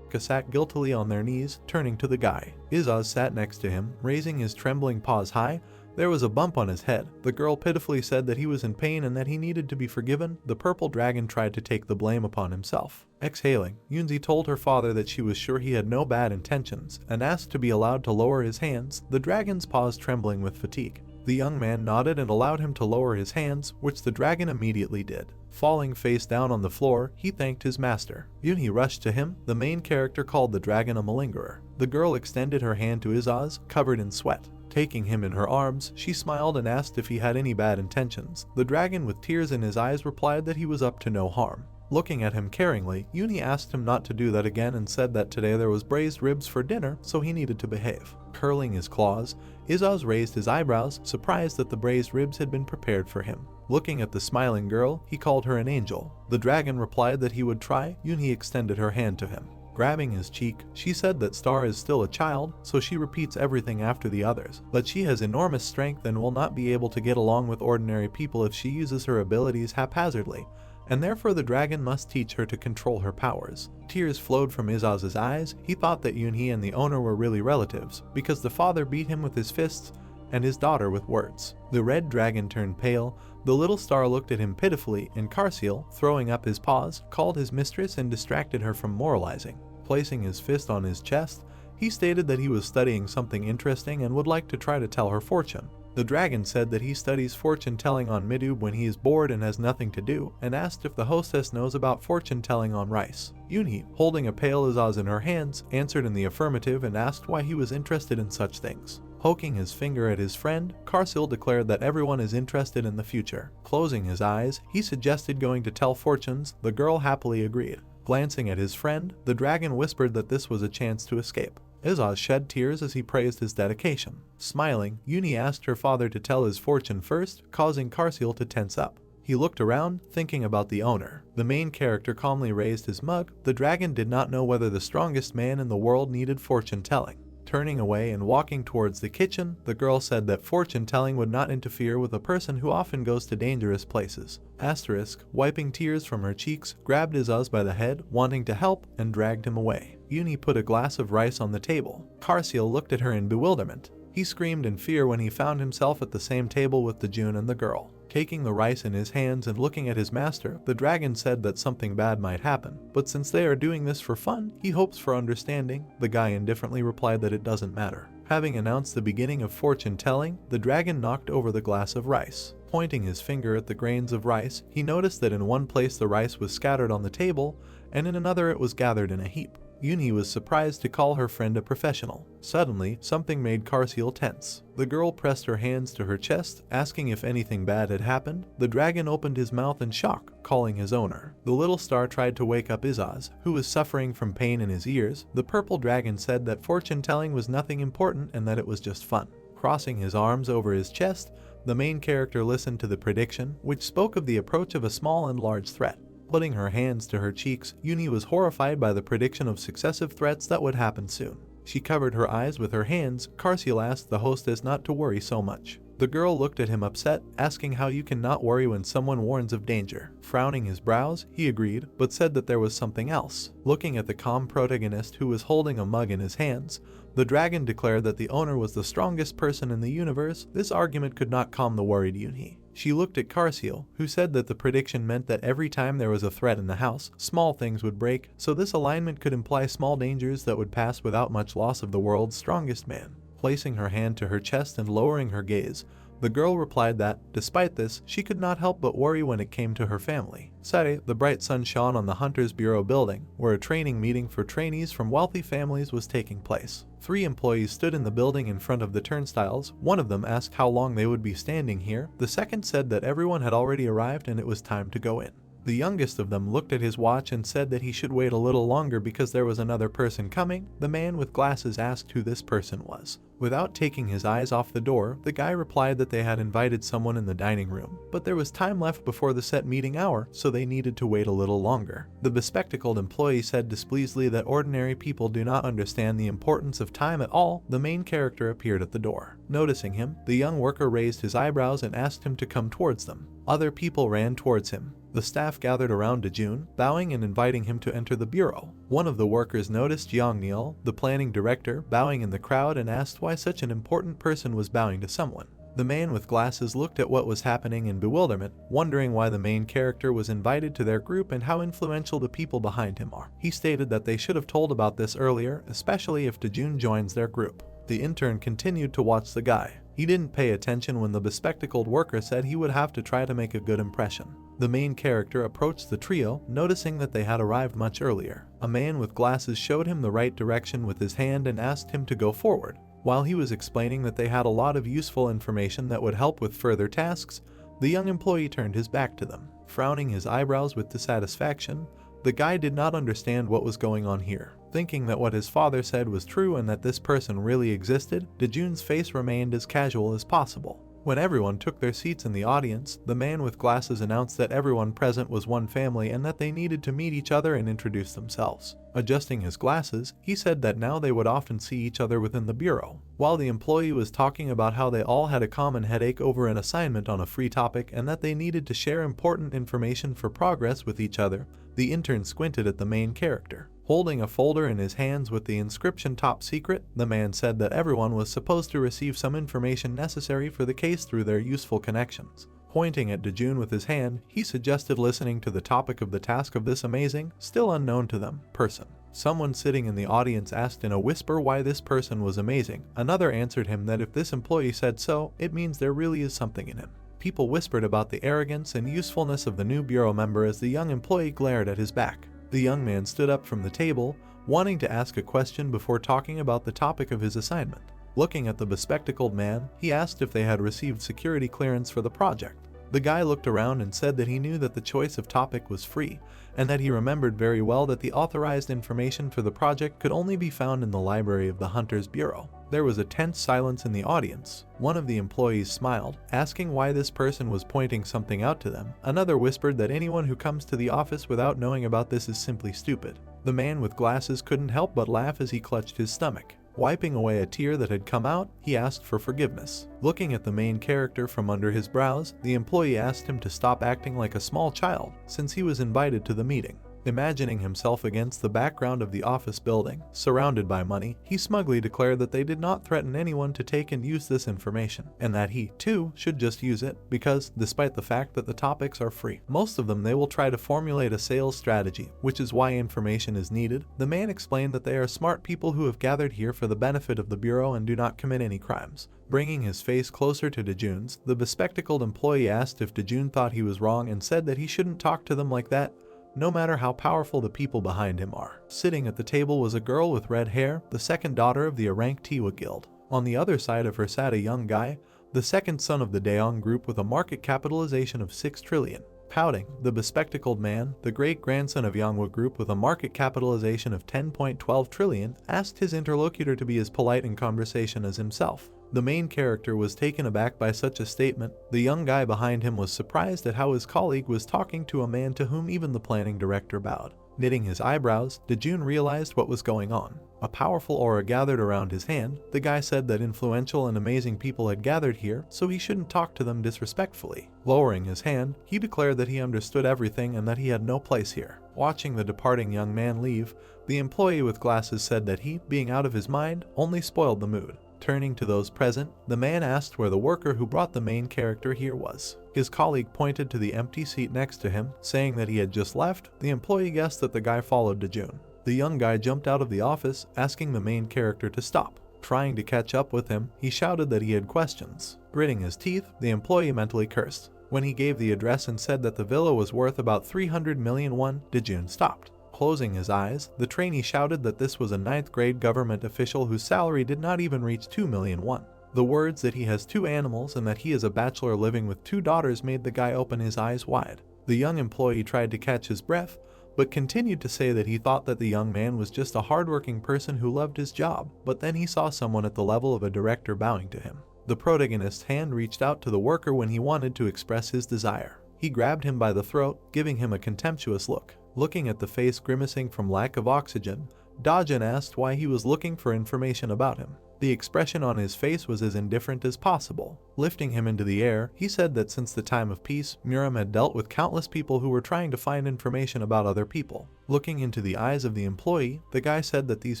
S1: sat guiltily on their knees, turning to the guy. Izaz sat next to him, raising his trembling paws high. There was a bump on his head. The girl pitifully said that he was in pain and that he needed to be forgiven. The purple dragon tried to take the blame upon himself. Exhaling, Yunhee told her father that she was sure he had no bad intentions and asked to be allowed to lower his hands, the dragon's paws trembling with fatigue. The young man nodded and allowed him to lower his hands, which the dragon immediately did. Falling face down on the floor, he thanked his master. Yunhee rushed to him. The main character called the dragon a malingerer. The girl extended her hand to Izaz, covered in sweat. Taking him in her arms, she smiled and asked if he had any bad intentions. The dragon, with tears in his eyes, replied that he was up to no harm. Looking at him caringly, Yunhee asked him not to do that again and said that today there was braised ribs for dinner, so he needed to behave. Curling his claws, Izaz raised his eyebrows, surprised that the braised ribs had been prepared for him. Looking at the smiling girl, he called her an angel. The dragon replied that he would try. Yunhee extended her hand to him. Grabbing his cheek, she said that Star is still a child, so she repeats everything after the others. But she has enormous strength and will not be able to get along with ordinary people if she uses her abilities haphazardly, and therefore the dragon must teach her to control her powers. Tears flowed from Izaz's eyes. He thought that Yunhee and the owner were really relatives, because the father beat him with his fists and his daughter with words. The red dragon turned pale. The little star looked at him pitifully, and Karsil, throwing up his paws, called his mistress and distracted her from moralizing. Placing his fist on his chest, he stated that he was studying something interesting and would like to try to tell her fortune. The dragon said that he studies fortune telling on Midub when he is bored and has nothing to do, and asked if the hostess knows about fortune telling on rice. Yunhee, holding a pale Izaz in her hands, answered in the affirmative and asked why he was interested in such things. Poking his finger at his friend, Karsil declared that everyone is interested in the future. Closing his eyes, he suggested going to tell fortunes. The girl happily agreed. Glancing at his friend, the dragon whispered that this was a chance to escape. Izaz shed tears as he praised his dedication. Smiling, Yunhee asked her father to tell his fortune first, causing Karsil to tense up. He looked around, thinking about the owner. The main character calmly raised his mug. The dragon did not know whether the strongest man in the world needed fortune-telling. Turning away and walking towards the kitchen, the girl said that fortune-telling would not interfere with a person who often goes to dangerous places. Asterisk, wiping tears from her cheeks, grabbed Izaz by the head, wanting to help, and dragged him away. Yunhee put a glass of rice on the table. Karsil looked at her in bewilderment. He screamed in fear when he found himself at the same table with Dojun and the girl. Taking the rice in his hands and looking at his master, the dragon said that something bad might happen, but since they are doing this for fun, he hopes for understanding. The guy indifferently replied that it doesn't matter. Having announced the beginning of fortune-telling, the dragon knocked over the glass of rice. Pointing his finger at the grains of rice, he noticed that in one place the rice was scattered on the table, and in another it was gathered in a heap. Yunhee was surprised to call her friend a professional. Suddenly, something made Karsil tense. The girl pressed her hands to her chest, asking if anything bad had happened. The dragon opened his mouth in shock, calling his owner. The little star tried to wake up Izaz, who was suffering from pain in his ears. The purple dragon said that fortune-telling was nothing important and that it was just fun. Crossing his arms over his chest, the main character listened to the prediction, which spoke of the approach of a small and large threat. Putting her hands to her cheeks, Yunhee was horrified by the prediction of successive threats that would happen soon. She covered her eyes with her hands. Karsil asked the hostess not to worry so much. The girl looked at him upset, asking how you can not worry when someone warns of danger. Frowning his brows, he agreed, but said that there was something else. Looking at the calm protagonist who was holding a mug in his hands, the dragon declared that the owner was the strongest person in the universe. This argument could not calm the worried Yunhee. She looked at Karsil, who said that the prediction meant that every time there was a threat in the house, small things would break, so this alignment could imply small dangers that would pass without much loss of the world's strongest man. Placing her hand to her chest and lowering her gaze, the girl replied that, despite this, she could not help but worry when it came to her family. Sare, the bright sun shone on the Hunters Bureau building, where a training meeting for trainees from wealthy families was taking place. 3 employees stood in the building in front of the turnstiles. One of them asked how long they would be standing here. The second said that everyone had already arrived and it was time to go in. The youngest of them looked at his watch and said that he should wait a little longer because there was another person coming. The man with glasses asked who this person was. Without taking his eyes off the door, the guy replied that they had invited someone in the dining room, but there was time left before the set meeting hour, so they needed to wait a little longer. The bespectacled employee said displeasedly that ordinary people do not understand the importance of time at all. The main character appeared at the door. Noticing him, the young worker raised his eyebrows and asked him to come towards them. Other people ran towards him. The staff gathered around Dojun, bowing and inviting him to enter the bureau. One of the workers noticed Yongnyeol, the planning director, bowing in the crowd and asked why such an important person was bowing to someone. The man with glasses looked at what was happening in bewilderment, wondering why the main character was invited to their group and how influential the people behind him are. He stated that they should have told about this earlier, especially if Dojun joins their group. The intern continued to watch the guy. He didn't pay attention when the bespectacled worker said he would have to try to make a good impression. The main character approached the trio, noticing that they had arrived much earlier. A man with glasses showed him the right direction with his hand and asked him to go forward. While he was explaining that they had a lot of useful information that would help with further tasks, the young employee turned his back to them. Frowning his eyebrows with dissatisfaction, the guy did not understand what was going on here. Thinking that what his father said was true and that this person really existed, Dojun's face remained as casual as possible. When everyone took their seats in the audience, the man with glasses announced that everyone present was one family and that they needed to meet each other and introduce themselves. Adjusting his glasses, he said that now they would often see each other within the bureau. While the employee was talking about how they all had a common headache over an assignment on a free topic and that they needed to share important information for progress with each other, the intern squinted at the main character. Holding a folder in his hands with the inscription "Top Secret," the man said that everyone was supposed to receive some information necessary for the case through their useful connections. Pointing at Dojun with his hand, he suggested listening to the topic of the task of this amazing, still unknown to them, person. Someone sitting in the audience asked in a whisper why this person was amazing. Another answered him that if this employee said so, it means there really is something in him. People whispered about the arrogance and usefulness of the new bureau member as the young employee glared at his back. The young man stood up from the table, wanting to ask a question before talking about the topic of his assignment. Looking at the bespectacled man, he asked if they had received security clearance for the project. The guy looked around and said that he knew that the choice of topic was free, and that he remembered very well that the authorized information for the project could only be found in the library of the Hunter's Bureau. There was a tense silence in the audience. One of the employees smiled, asking why this person was pointing something out to them. Another whispered that anyone who comes to the office without knowing about this is simply stupid. The man with glasses couldn't help but laugh as he clutched his stomach. Wiping away a tear that had come out, he asked for forgiveness. Looking at the main character from under his brows, the employee asked him to stop acting like a small child, since he was invited to the meeting. Imagining himself against the background of the office building, surrounded by money, he smugly declared that they did not threaten anyone to take and use this information, and that he, too, should just use it, because, despite the fact that the topics are free, most of them they will try to formulate a sales strategy, which is why information is needed. The man explained that they are smart people who have gathered here for the benefit of the Bureau and do not commit any crimes. Bringing his face closer to Dojun's, the bespectacled employee asked if Dojun thought he was wrong and said that he shouldn't talk to them like that, no matter how powerful the people behind him are. Sitting at the table was a girl with red hair, the second daughter of the Arangtiwa Guild. On the other side of her sat a young guy, the second son of the Daeong group with a market capitalization of 6 trillion. Pouting, the bespectacled man, the great-grandson of Yonghwa Group with a market capitalization of 10.12 trillion, asked his interlocutor to be as polite in conversation as himself. The main character was taken aback by such a statement. The young guy behind him was surprised at how his colleague was talking to a man to whom even the planning director bowed. Knitting his eyebrows, Dojun realized what was going on. A powerful aura gathered around his hand. The guy said that influential and amazing people had gathered here, so he shouldn't talk to them disrespectfully. Lowering his hand, he declared that he understood everything and that he had no place here. Watching the departing young man leave, the employee with glasses said that he, being out of his mind, only spoiled the mood. Turning to those present, the man asked where the worker who brought the main character here was. His colleague pointed to the empty seat next to him, saying that he had just left. The employee guessed that the guy followed Dojun. The young guy jumped out of the office, asking the main character to stop. Trying to catch up with him, he shouted that he had questions. Gritting his teeth, the employee mentally cursed. When he gave the address and said that the villa was worth about 300 million won, Dojun stopped. Closing his eyes, the trainee shouted that this was a 9th grade government official whose salary did not even reach 2 million won. The words that he has 2 animals and that he is a bachelor living with 2 daughters made the guy open his eyes wide. The young employee tried to catch his breath, but continued to say that he thought that the young man was just a hardworking person who loved his job, but then he saw someone at the level of a director bowing to him. The protagonist's hand reached out to the worker when he wanted to express his desire. He grabbed him by the throat, giving him a contemptuous look. Looking at the face grimacing from lack of oxygen, Dojun asked why he was looking for information about him. The expression on his face was as indifferent as possible. Lifting him into the air, he said that since the time of peace, Miram had dealt with countless people who were trying to find information about other people. Looking into the eyes of the employee, the guy said that these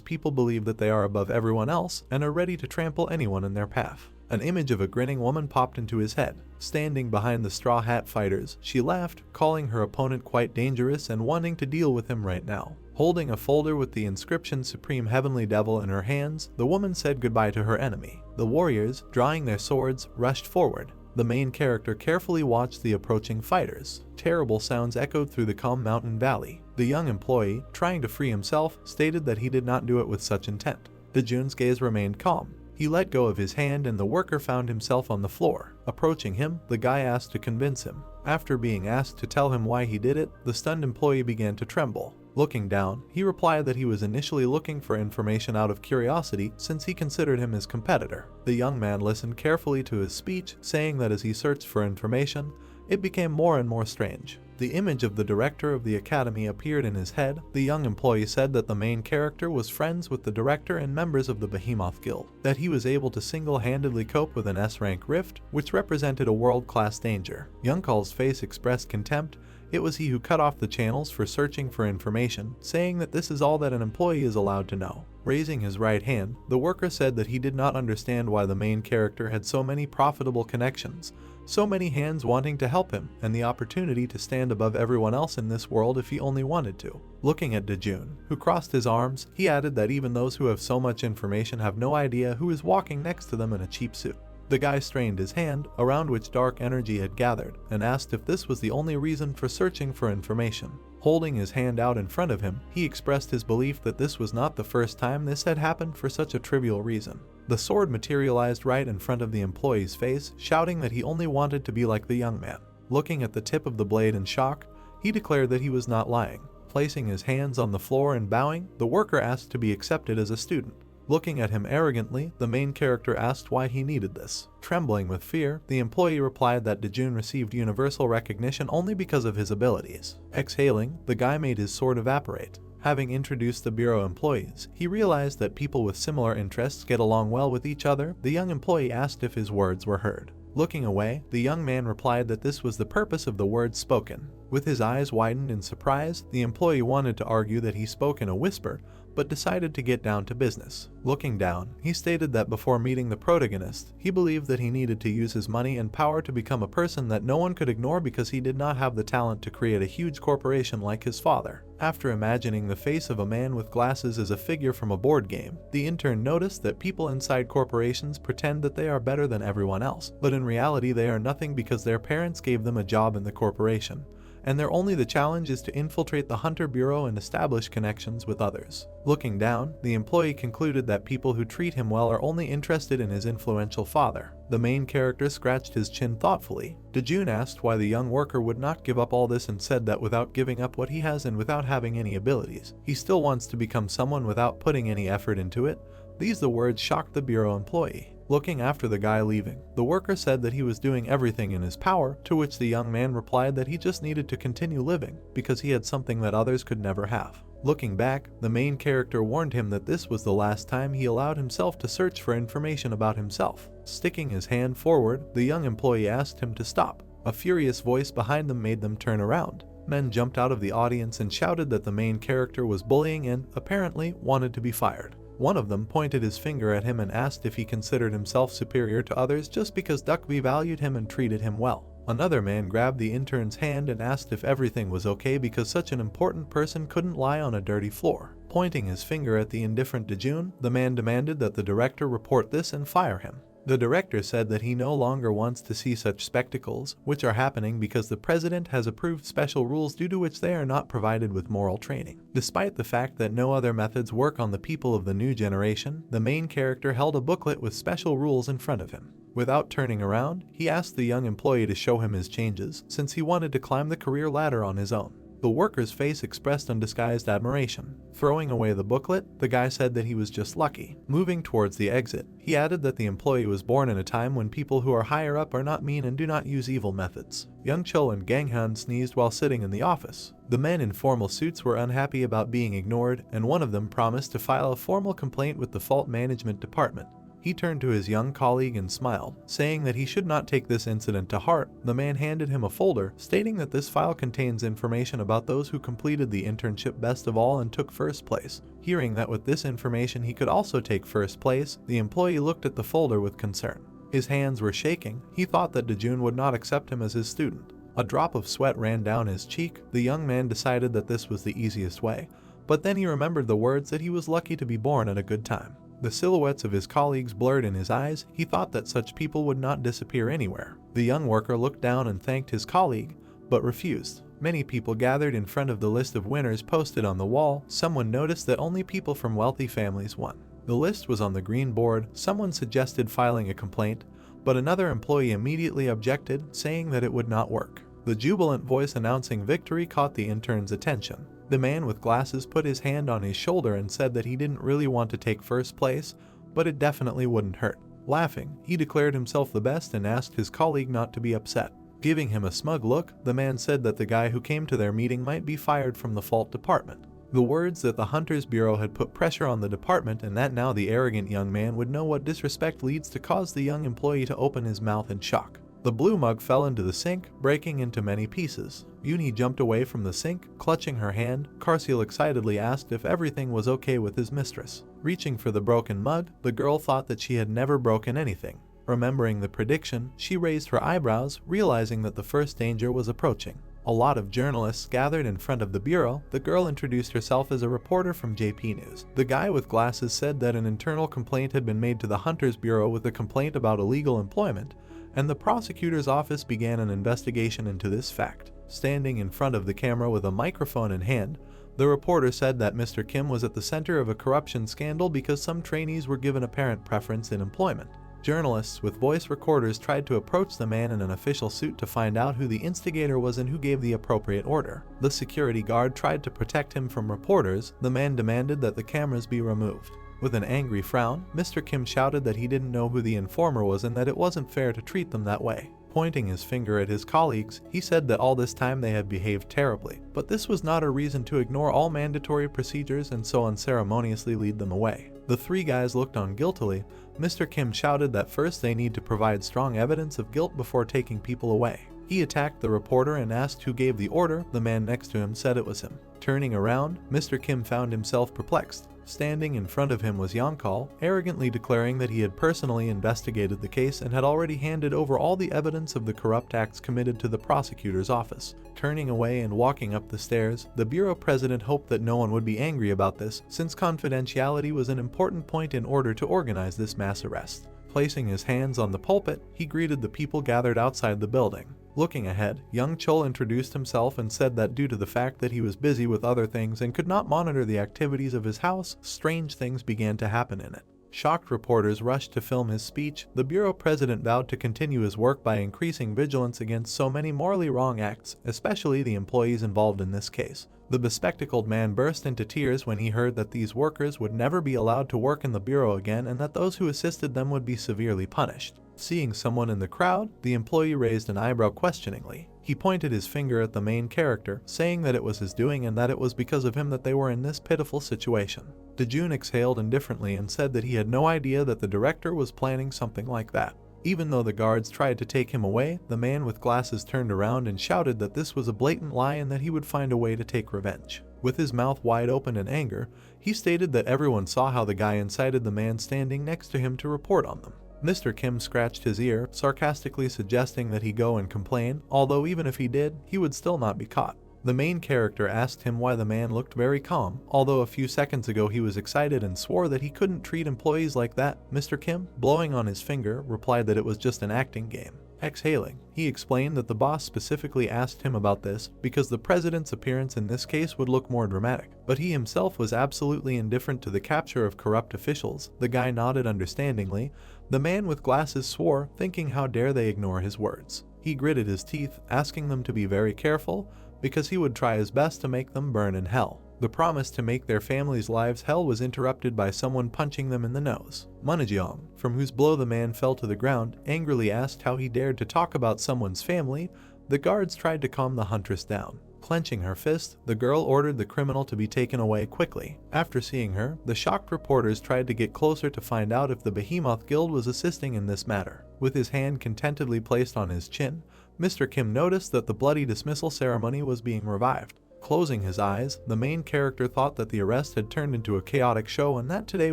S1: people believe that they are above everyone else and are ready to trample anyone in their path. An image of a grinning woman popped into his head. Standing behind the straw hat fighters, she laughed, calling her opponent quite dangerous and wanting to deal with him right now. Holding a folder with the inscription Supreme Heavenly Devil in her hands, the woman said goodbye to her enemy. The warriors, drawing their swords, rushed forward. The main character carefully watched the approaching fighters. Terrible sounds echoed through the calm mountain valley. The young employee, trying to free himself, stated that he did not do it with such intent. Dojun's gaze remained calm. He let go of his hand and the worker found himself on the floor. Approaching him, the guy asked to convince him. After being asked to tell him why he did it, the stunned employee began to tremble. Looking down, he replied that he was initially looking for information out of curiosity since he considered him his competitor. The young man listened carefully to his speech, saying that as he searched for information, it became more and more strange. The image of the director of the academy appeared in his head. The young employee said that the main character was friends with the director and members of the Behemoth Guild, that he was able to single-handedly cope with an S-rank rift, which represented a world-class danger. Youngkal's face expressed contempt. It was he who cut off the channels for searching for information, saying that this is all that an employee is allowed to know. Raising his right hand, the worker said that he did not understand why the main character had so many profitable connections, so many hands wanting to help him, and the opportunity to stand above everyone else in this world if he only wanted to. Looking at Dojun, who crossed his arms, he added that even those who have so much information have no idea who is walking next to them in a cheap suit. The guy strained his hand, around which dark energy had gathered, and asked if this was the only reason for searching for information. Holding his hand out in front of him, he expressed his belief that this was not the first time this had happened for such a trivial reason. The sword materialized right in front of the employee's face, shouting that he only wanted to be like the young man. Looking at the tip of the blade in shock, he declared that he was not lying. Placing his hands on the floor and bowing, the worker asked to be accepted as a student. Looking at him arrogantly, the main character asked why he needed this. Trembling with fear, the employee replied that Dojun received universal recognition only because of his abilities. Exhaling, the guy made his sword evaporate. Having introduced the bureau employees, he realized that people with similar interests get along well with each other. The young employee asked if his words were heard. Looking away, the young man replied that this was the purpose of the words spoken. With his eyes widened in surprise, the employee wanted to argue that he spoke in a whisper, but decided to get down to business. Looking down, he stated that before meeting the protagonist, he believed that he needed to use his money and power to become a person that no one could ignore because he did not have the talent to create a huge corporation like his father. After imagining the face of a man with glasses as a figure from a board game, the intern noticed that people inside corporations pretend that they are better than everyone else, but in reality they are nothing because their parents gave them a job in the corporation, and the challenge is to infiltrate the Hunter Bureau and establish connections with others. Looking down, the employee concluded that people who treat him well are only interested in his influential father. The main character scratched his chin thoughtfully. Dojun asked why the young worker would not give up all this and said that without giving up what he has and without having any abilities, he still wants to become someone without putting any effort into it. The words shocked the bureau employee. Looking after the guy leaving, the worker said that he was doing everything in his power, to which the young man replied that he just needed to continue living because he had something that others could never have. Looking back, the main character warned him that this was the last time he allowed himself to search for information about himself. Sticking his hand forward, the young employee asked him to stop. A furious voice behind them made them turn around. Men jumped out of the audience and shouted that the main character was bullying and, apparently, wanted to be fired. One of them pointed his finger at him and asked if he considered himself superior to others just because Duckby valued him and treated him well. Another man grabbed the intern's hand and asked if everything was okay because such an important person couldn't lie on a dirty floor. Pointing his finger at the indifferent Dojun, the man demanded that the director report this and fire him. The director said that he no longer wants to see such spectacles, which are happening because the president has approved special rules due to which they are not provided with moral training. Despite the fact that no other methods work on the people of the new generation, the main character held a booklet with special rules in front of him. Without turning around, he asked the young employee to show him his changes, since he wanted to climb the career ladder on his own. The worker's face expressed undisguised admiration. Throwing away the booklet, the guy said that he was just lucky. Moving towards the exit, he added that the employee was born in a time when people who are higher up are not mean and do not use evil methods. Young Cho and Ganghan sneezed while sitting in the office. The men in formal suits were unhappy about being ignored, and one of them promised to file a formal complaint with the fault management department. He turned to his young colleague and smiled, saying that he should not take this incident to heart. The man handed him a folder, stating that this file contains information about those who completed the internship best of all and took first place. Hearing that with this information he could also take first place, the employee looked at the folder with concern. His hands were shaking. He thought that Dojun would not accept him as his student. A drop of sweat ran down his cheek. The young man decided that this was the easiest way, but then he remembered the words that he was lucky to be born at a good time. The silhouettes of his colleagues blurred in his eyes. He thought that such people would not disappear anywhere. The young worker looked down and thanked his colleague, but refused. Many people gathered in front of the list of winners posted on the wall. Someone noticed that only people from wealthy families won. The list was on the green board. Someone suggested filing a complaint, but another employee immediately objected, saying that it would not work. The jubilant voice announcing victory caught the intern's attention. The man with glasses put his hand on his shoulder and said that he didn't really want to take first place, but it definitely wouldn't hurt. Laughing, he declared himself the best and asked his colleague not to be upset. Giving him a smug look, the man said that the guy who came to their meeting might be fired from the fault department. The words that the Hunters Bureau had put pressure on the department and that now the arrogant young man would know what disrespect leads to caused the young employee to open his mouth in shock. The blue mug fell into the sink, breaking into many pieces. Yunhee jumped away from the sink, clutching her hand. Karsil excitedly asked if everything was okay with his mistress. Reaching for the broken mug, the girl thought that she had never broken anything. Remembering the prediction, she raised her eyebrows, realizing that the first danger was approaching. A lot of journalists gathered in front of the bureau. The girl introduced herself as a reporter from JP News. The guy with glasses said that an internal complaint had been made to the Hunters Bureau with a complaint about illegal employment, and the prosecutor's office began an investigation into this fact. standing in front of the camera with a microphone in hand. The reporter said that Mr. Kim was at the center of a corruption scandal because some trainees were given apparent preference in employment. Journalists with voice recorders tried to approach the man in an official suit to find out who the instigator was and who gave the appropriate order. The security guard tried to protect him from reporters. The man demanded that the cameras be removed. With an angry frown, Mr. Kim shouted that he didn't know who the informer was and that it wasn't fair to treat them that way. Pointing his finger at his colleagues, he said that all this time they had behaved terribly, but this was not a reason to ignore all mandatory procedures and so unceremoniously lead them away. The three guys looked on guiltily. Mr. Kim shouted that first they need to provide strong evidence of guilt before taking people away. He attacked the reporter and asked who gave the order. The man next to him said it was him. Turning around, Mr. Kim found himself perplexed. Standing in front of him was Yunhee, arrogantly declaring that he had personally investigated the case and had already handed over all the evidence of the corrupt acts committed to the prosecutor's office. Turning away and walking up the stairs, the bureau president hoped that no one would be angry about this, since confidentiality was an important point in order to organize this mass arrest. Placing his hands on the pulpit, he greeted the people gathered outside the building. Looking ahead, Young Chul introduced himself and said that due to the fact that he was busy with other things and could not monitor the activities of his house, strange things began to happen in it. Shocked reporters rushed to film his speech. The bureau president vowed to continue his work by increasing vigilance against so many morally wrong acts, especially the employees involved in this case. The bespectacled man burst into tears when he heard that these workers would never be allowed to work in the bureau again and that those who assisted them would be severely punished. Seeing someone in the crowd, the employee raised an eyebrow questioningly. He pointed his finger at the main character, saying that it was his doing and that it was because of him that they were in this pitiful situation. Dojun exhaled indifferently and said that he had no idea that the director was planning something like that. Even though the guards tried to take him away, the man with glasses turned around and shouted that this was a blatant lie and that he would find a way to take revenge. With his mouth wide open in anger, he stated that everyone saw how the guy incited the man standing next to him to report on them. Mr. Kim scratched his ear, sarcastically suggesting that he go and complain, although even if he did, he would still not be caught. The main character asked him why the man looked very calm, although a few seconds ago he was excited and swore that he couldn't treat employees like that. Mr. Kim, blowing on his finger, replied that it was just an acting game. Exhaling, he explained that the boss specifically asked him about this because the president's appearance in this case would look more dramatic, but he himself was absolutely indifferent to the capture of corrupt officials. The guy nodded understandingly. The man with glasses swore, thinking how dare they ignore his words. He gritted his teeth, asking them to be very careful because he would try his best to make them burn in hell. The promise to make their families' lives hell was interrupted by someone punching them in the nose. Minhyuk, from whose blow the man fell to the ground, angrily asked how he dared to talk about someone's family. The guards tried to calm the huntress down. Clenching her fist, the girl ordered the criminal to be taken away quickly. After seeing her, the shocked reporters tried to get closer to find out if the Behemoth Guild was assisting in this matter. With his hand contentedly placed on his chin, Mr. Kim noticed that the bloody dismissal ceremony was being revived. Closing his eyes, the main character thought that the arrest had turned into a chaotic show and that today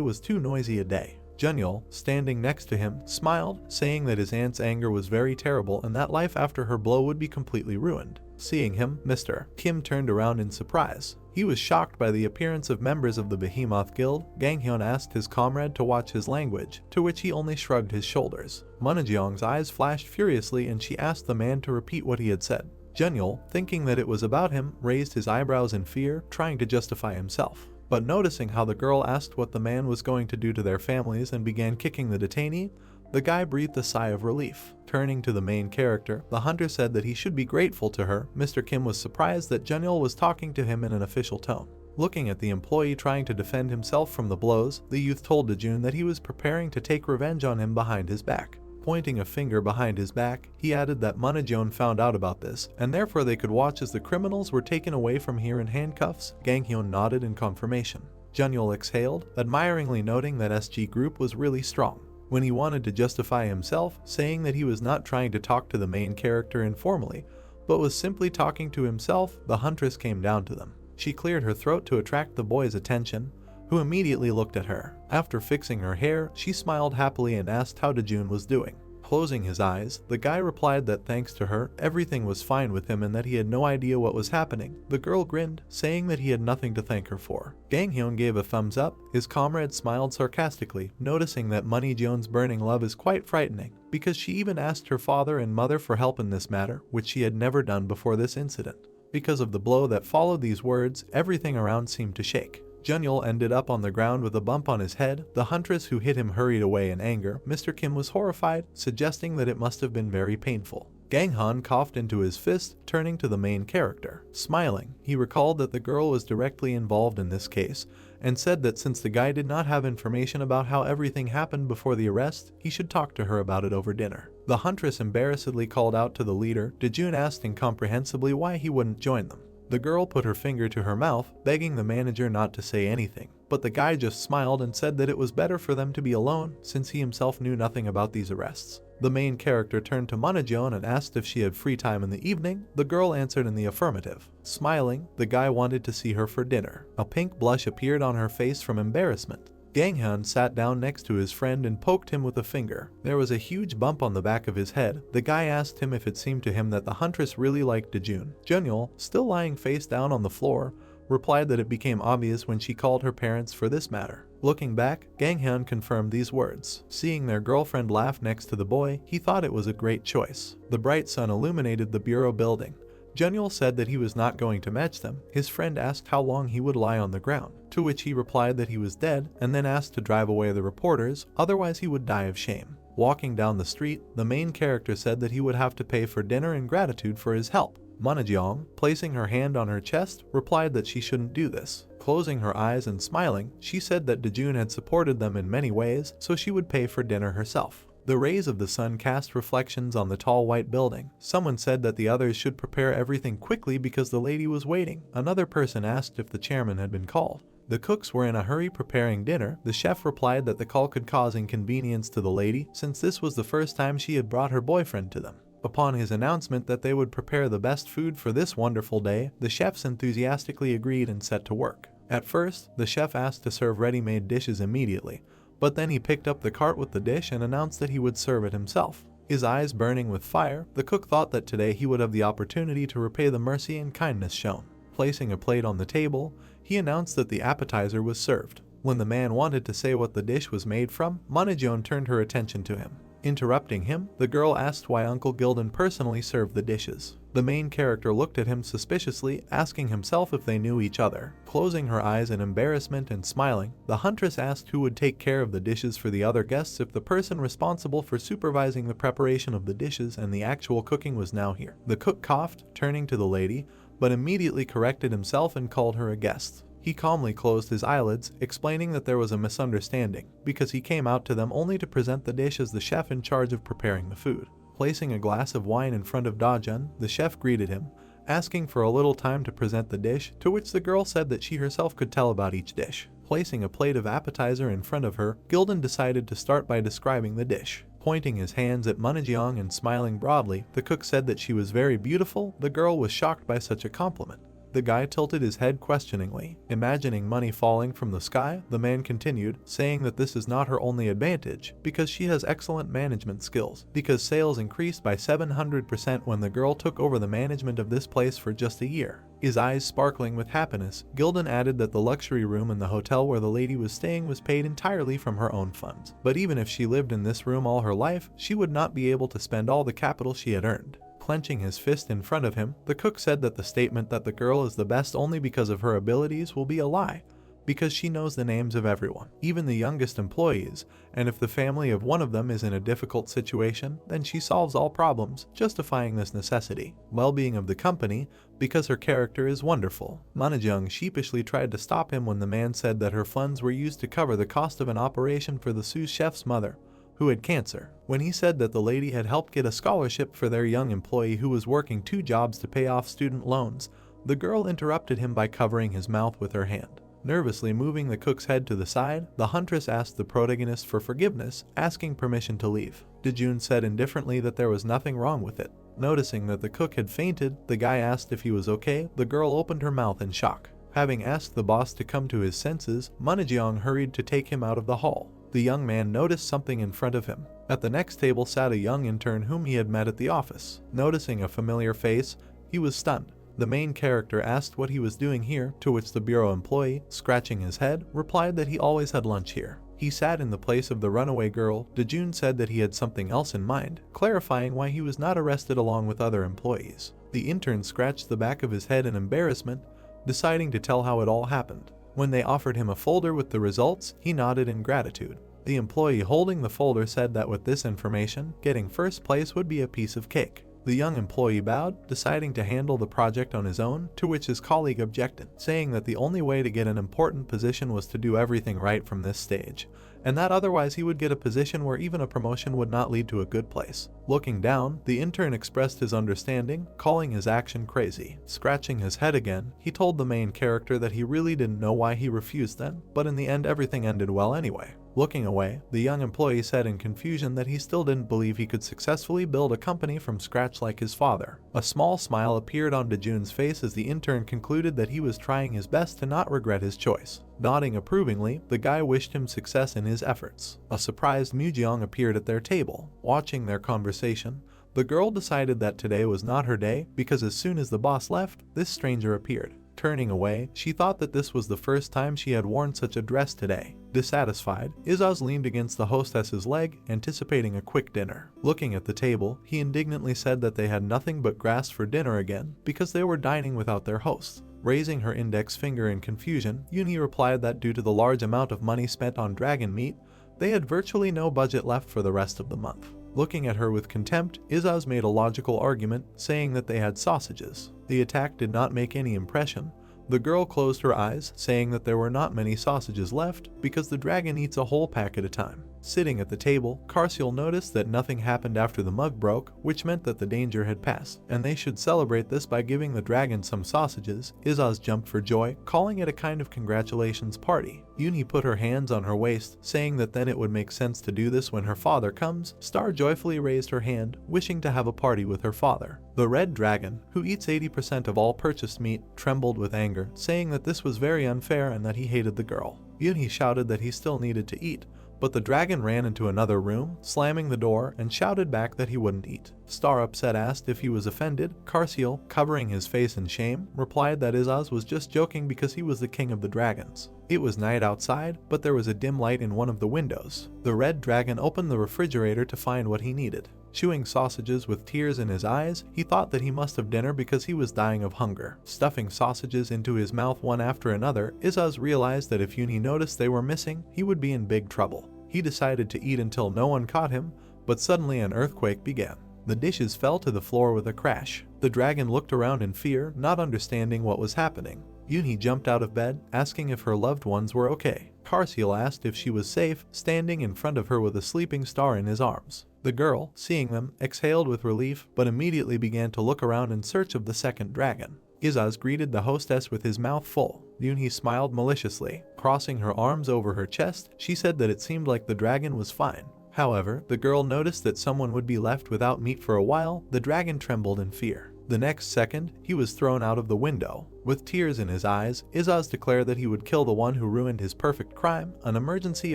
S1: was too noisy a day. Junyeol, standing next to him, smiled, saying that his aunt's anger was very terrible and that life after her blow would be completely ruined. Seeing him, Mr. Kim turned around in surprise. He was shocked by the appearance of members of the Behemoth Guild. Ganghyun asked his comrade to watch his language, to which he only shrugged his shoulders. Minhyuk's eyes flashed furiously and she asked the man to repeat what he had said. Junyeol, thinking that it was about him, raised his eyebrows in fear, trying to justify himself. But noticing how the girl asked what the man was going to do to their families and began kicking the detainee, the guy breathed a sigh of relief. Turning to the main character, the hunter said that he should be grateful to her. Mr. Kim was surprised that Junyeol was talking to him in an official tone. Looking at the employee trying to defend himself from the blows, the youth told Dojun that he was preparing to take revenge on him behind his back. Pointing a finger behind his back, he added that Minhyuk found out about this, and therefore they could watch as the criminals were taken away from here in handcuffs. Ganghyun nodded in confirmation. Junyeol exhaled, admiringly noting that SG Group was really strong. When he wanted to justify himself, saying that he was not trying to talk to the main character informally, but was simply talking to himself, the huntress came down to them. She cleared her throat to attract the boy's attention, who immediately looked at her. After fixing her hair, she smiled happily and asked how Dojun was doing. Closing his eyes, the guy replied that thanks to her, everything was fine with him and that he had no idea what was happening. The girl grinned, saying that he had nothing to thank her for. Ganghyun gave a thumbs up. His comrade smiled sarcastically, noticing that Moneyjeon's burning love is quite frightening, because she even asked her father and mother for help in this matter, which she had never done before this incident. Because of the blow that followed these words, everything around seemed to shake. Junyeol ended up on the ground with a bump on his head. The huntress who hit him hurried away in anger. Mr. Kim was horrified, suggesting that it must have been very painful. Ganghan coughed into his fist, turning to the main character. Smiling, he recalled that the girl was directly involved in this case, and said that since the guy did not have information about how everything happened before the arrest, he should talk to her about it over dinner. The huntress embarrassedly called out to the leader. Dojun asked incomprehensibly why he wouldn't join them. The girl put her finger to her mouth, begging the manager not to say anything, but the guy just smiled and said that it was better for them to be alone since he himself knew nothing about these arrests. The main character turned to Moneyjeon and asked if she had free time in the evening. The girl answered in the affirmative. Smiling, the guy wanted to see her for dinner. A pink blush appeared on her face from embarrassment. Ganghyun sat down next to his friend and poked him with a finger. There was a huge bump on the back of his head. The guy asked him if it seemed to him that the huntress really liked Dojun. Junyeol, still lying face down on the floor, replied that it became obvious when she called her parents for this matter. Looking back, Ganghyun confirmed these words. Seeing their girlfriend laugh next to the boy, he thought it was a great choice. The bright sun illuminated the bureau building. Junyeol said that he was not going to match them. His friend asked how long he would lie on the ground, to which he replied that he was dead, and then asked to drive away the reporters, otherwise he would die of shame. Walking down the street, the main character said that he would have to pay for dinner in gratitude for his help. Moneyjeon, placing her hand on her chest, replied that she shouldn't do this. Closing her eyes and smiling, she said that Dojun had supported them in many ways, so she would pay for dinner herself. The rays of the sun cast reflections on the tall white building. Someone said that the others should prepare everything quickly because the lady was waiting. Another person asked if the chairman had been called. The cooks were in a hurry preparing dinner. The chef replied that the call could cause inconvenience to the lady, since this was the first time she had brought her boyfriend to them. Upon his announcement that they would prepare the best food for this wonderful day, the chefs enthusiastically agreed and set to work. At first, the chef asked to serve ready-made dishes immediately, but then he picked up the cart with the dish and announced that he would serve it himself. His eyes burning with fire, the cook thought that today he would have the opportunity to repay the mercy and kindness shown. Placing a plate on the table, he announced that the appetizer was served. When the man wanted to say what the dish was made from, Moneyjeon turned her attention to him. Interrupting him, the girl asked why Uncle Gildan personally served the dishes. The main character looked at him suspiciously, asking himself if they knew each other. Closing her eyes in embarrassment and smiling, the huntress asked who would take care of the dishes for the other guests if the person responsible for supervising the preparation of the dishes and the actual cooking was now here. The cook coughed, turning to the lady, but immediately corrected himself and called her a guest. He calmly closed his eyelids, explaining that there was a misunderstanding, because he came out to them only to present the dish as the chef in charge of preparing the food. Placing a glass of wine in front of Dojun, the chef greeted him, asking for a little time to present the dish, to which the girl said that she herself could tell about each dish. Placing a plate of appetizer in front of her, Gildan decided to start by describing the dish. Pointing his hands at Moneyjeon and smiling broadly, the cook said that she was very beautiful. The girl was shocked by such a compliment. The guy tilted his head questioningly. Imagining money falling from the sky, the man continued, saying that this is not her only advantage, because she has excellent management skills, because sales increased by 700% when the girl took over the management of this place for just a year. His eyes sparkling with happiness, Gildan added that the luxury room in the hotel where the lady was staying was paid entirely from her own funds. But even if she lived in this room all her life, she would not be able to spend all the capital she had earned. Clenching his fist in front of him, the cook said that the statement that the girl is the best only because of her abilities will be a lie, because she knows the names of everyone, even the youngest employees, and if the family of one of them is in a difficult situation, then she solves all problems, justifying this necessity. Well-being of the company, because her character is wonderful. Moneyjeon sheepishly tried to stop him when the man said that her funds were used to cover the cost of an operation for the sous chef's mother, who had cancer. When he said that the lady had helped get a scholarship for their young employee who was working 2 jobs to pay off student loans, the girl interrupted him by covering his mouth with her hand. Nervously moving the cook's head to the side, the huntress asked the protagonist for forgiveness, asking permission to leave. Dojun said indifferently that there was nothing wrong with it. Noticing that the cook had fainted, the guy asked if he was okay. The girl opened her mouth in shock. Having asked the boss to come to his senses, Moneyjeon hurried to take him out of the hall. the young man noticed something in front of him. At the next table sat a young intern whom he had met at the office. Noticing a familiar face, he was stunned. The main character asked what he was doing here, to which the bureau employee, scratching his head, replied that he always had lunch here. He sat in the place of the runaway girl. Dojun said that he had something else in mind, clarifying why he was not arrested along with other employees. The intern scratched the back of his head in embarrassment, deciding to tell how it all happened. When they offered him a folder with the results, he nodded in gratitude. The employee holding the folder said that with this information, getting first place would be a piece of cake. The young employee bowed, deciding to handle the project on his own, to which his colleague objected, saying that the only way to get an important position was to do everything right from this stage, and that otherwise he would get a position where even a promotion would not lead to a good place. Looking down, the intern expressed his understanding, calling his action crazy. Scratching his head again, he told the main character that he really didn't know why he refused then, but in the end everything ended well anyway. Looking away, the young employee said in confusion that he still didn't believe he could successfully build a company from scratch like his father. A small smile appeared on Dojun's face as the intern concluded that he was trying his best to not regret his choice. Nodding approvingly, the guy wished him success in his efforts. A surprised Mujong appeared at their table. Watching their conversation, the girl decided that today was not her day because as soon as the boss left, this stranger appeared. Turning away, she thought that this was the first time she had worn such a dress today. Dissatisfied, Izaz leaned against the hostess's leg, anticipating a quick dinner. Looking at the table, he indignantly said that they had nothing but grass for dinner again because they were dining without their host. Raising her index finger in confusion, Yunhee replied that due to the large amount of money spent on dragon meat, they had virtually no budget left for the rest of the month. Looking at her with contempt, Izaz made a logical argument, saying that they had sausages. The attack did not make any impression. The girl closed her eyes, saying that there were not many sausages left because the dragon eats a whole pack at a time. Sitting at the table, Karsiel noticed that nothing happened after the mug broke, which meant that the danger had passed, and they should celebrate this by giving the dragon some sausages. Izaz jumped for joy, calling it a kind of congratulations party. Yunhee put her hands on her waist, saying that then it would make sense to do this when her father comes. Star joyfully raised her hand, wishing to have a party with her father. The red dragon, who eats 80% of all purchased meat, trembled with anger, saying that this was very unfair and that he hated the girl. Yunhee shouted that he still needed to eat, but the dragon ran into another room, slamming the door, and shouted back that he wouldn't eat. Star, upset, asked if he was offended. Karsiel, covering his face in shame, replied that Izaz was just joking because he was the king of the dragons. It was night outside, but there was a dim light in one of the windows. The red dragon opened the refrigerator to find what he needed. Chewing sausages with tears in his eyes, he thought that he must have dinner because he was dying of hunger. Stuffing sausages into his mouth one after another, Izaz realized that if Yunhee noticed they were missing, he would be in big trouble. He decided to eat until no one caught him, but suddenly an earthquake began. The dishes fell to the floor with a crash. The dragon looked around in fear, not understanding what was happening. Yunhee jumped out of bed, asking if her loved ones were okay. Karsiel asked if she was safe, standing in front of her with a sleeping Star in his arms. The girl, seeing them, exhaled with relief, but immediately began to look around in search of the second dragon. Izaz greeted the hostess with his mouth full. Yunhee smiled maliciously. Crossing her arms over her chest, she said that it seemed like the dragon was fine. However, the girl noticed that someone would be left without meat for a while. The dragon trembled in fear. The next second, he was thrown out of the window. With tears in his eyes, Izaz declared that he would kill the one who ruined his perfect crime. An emergency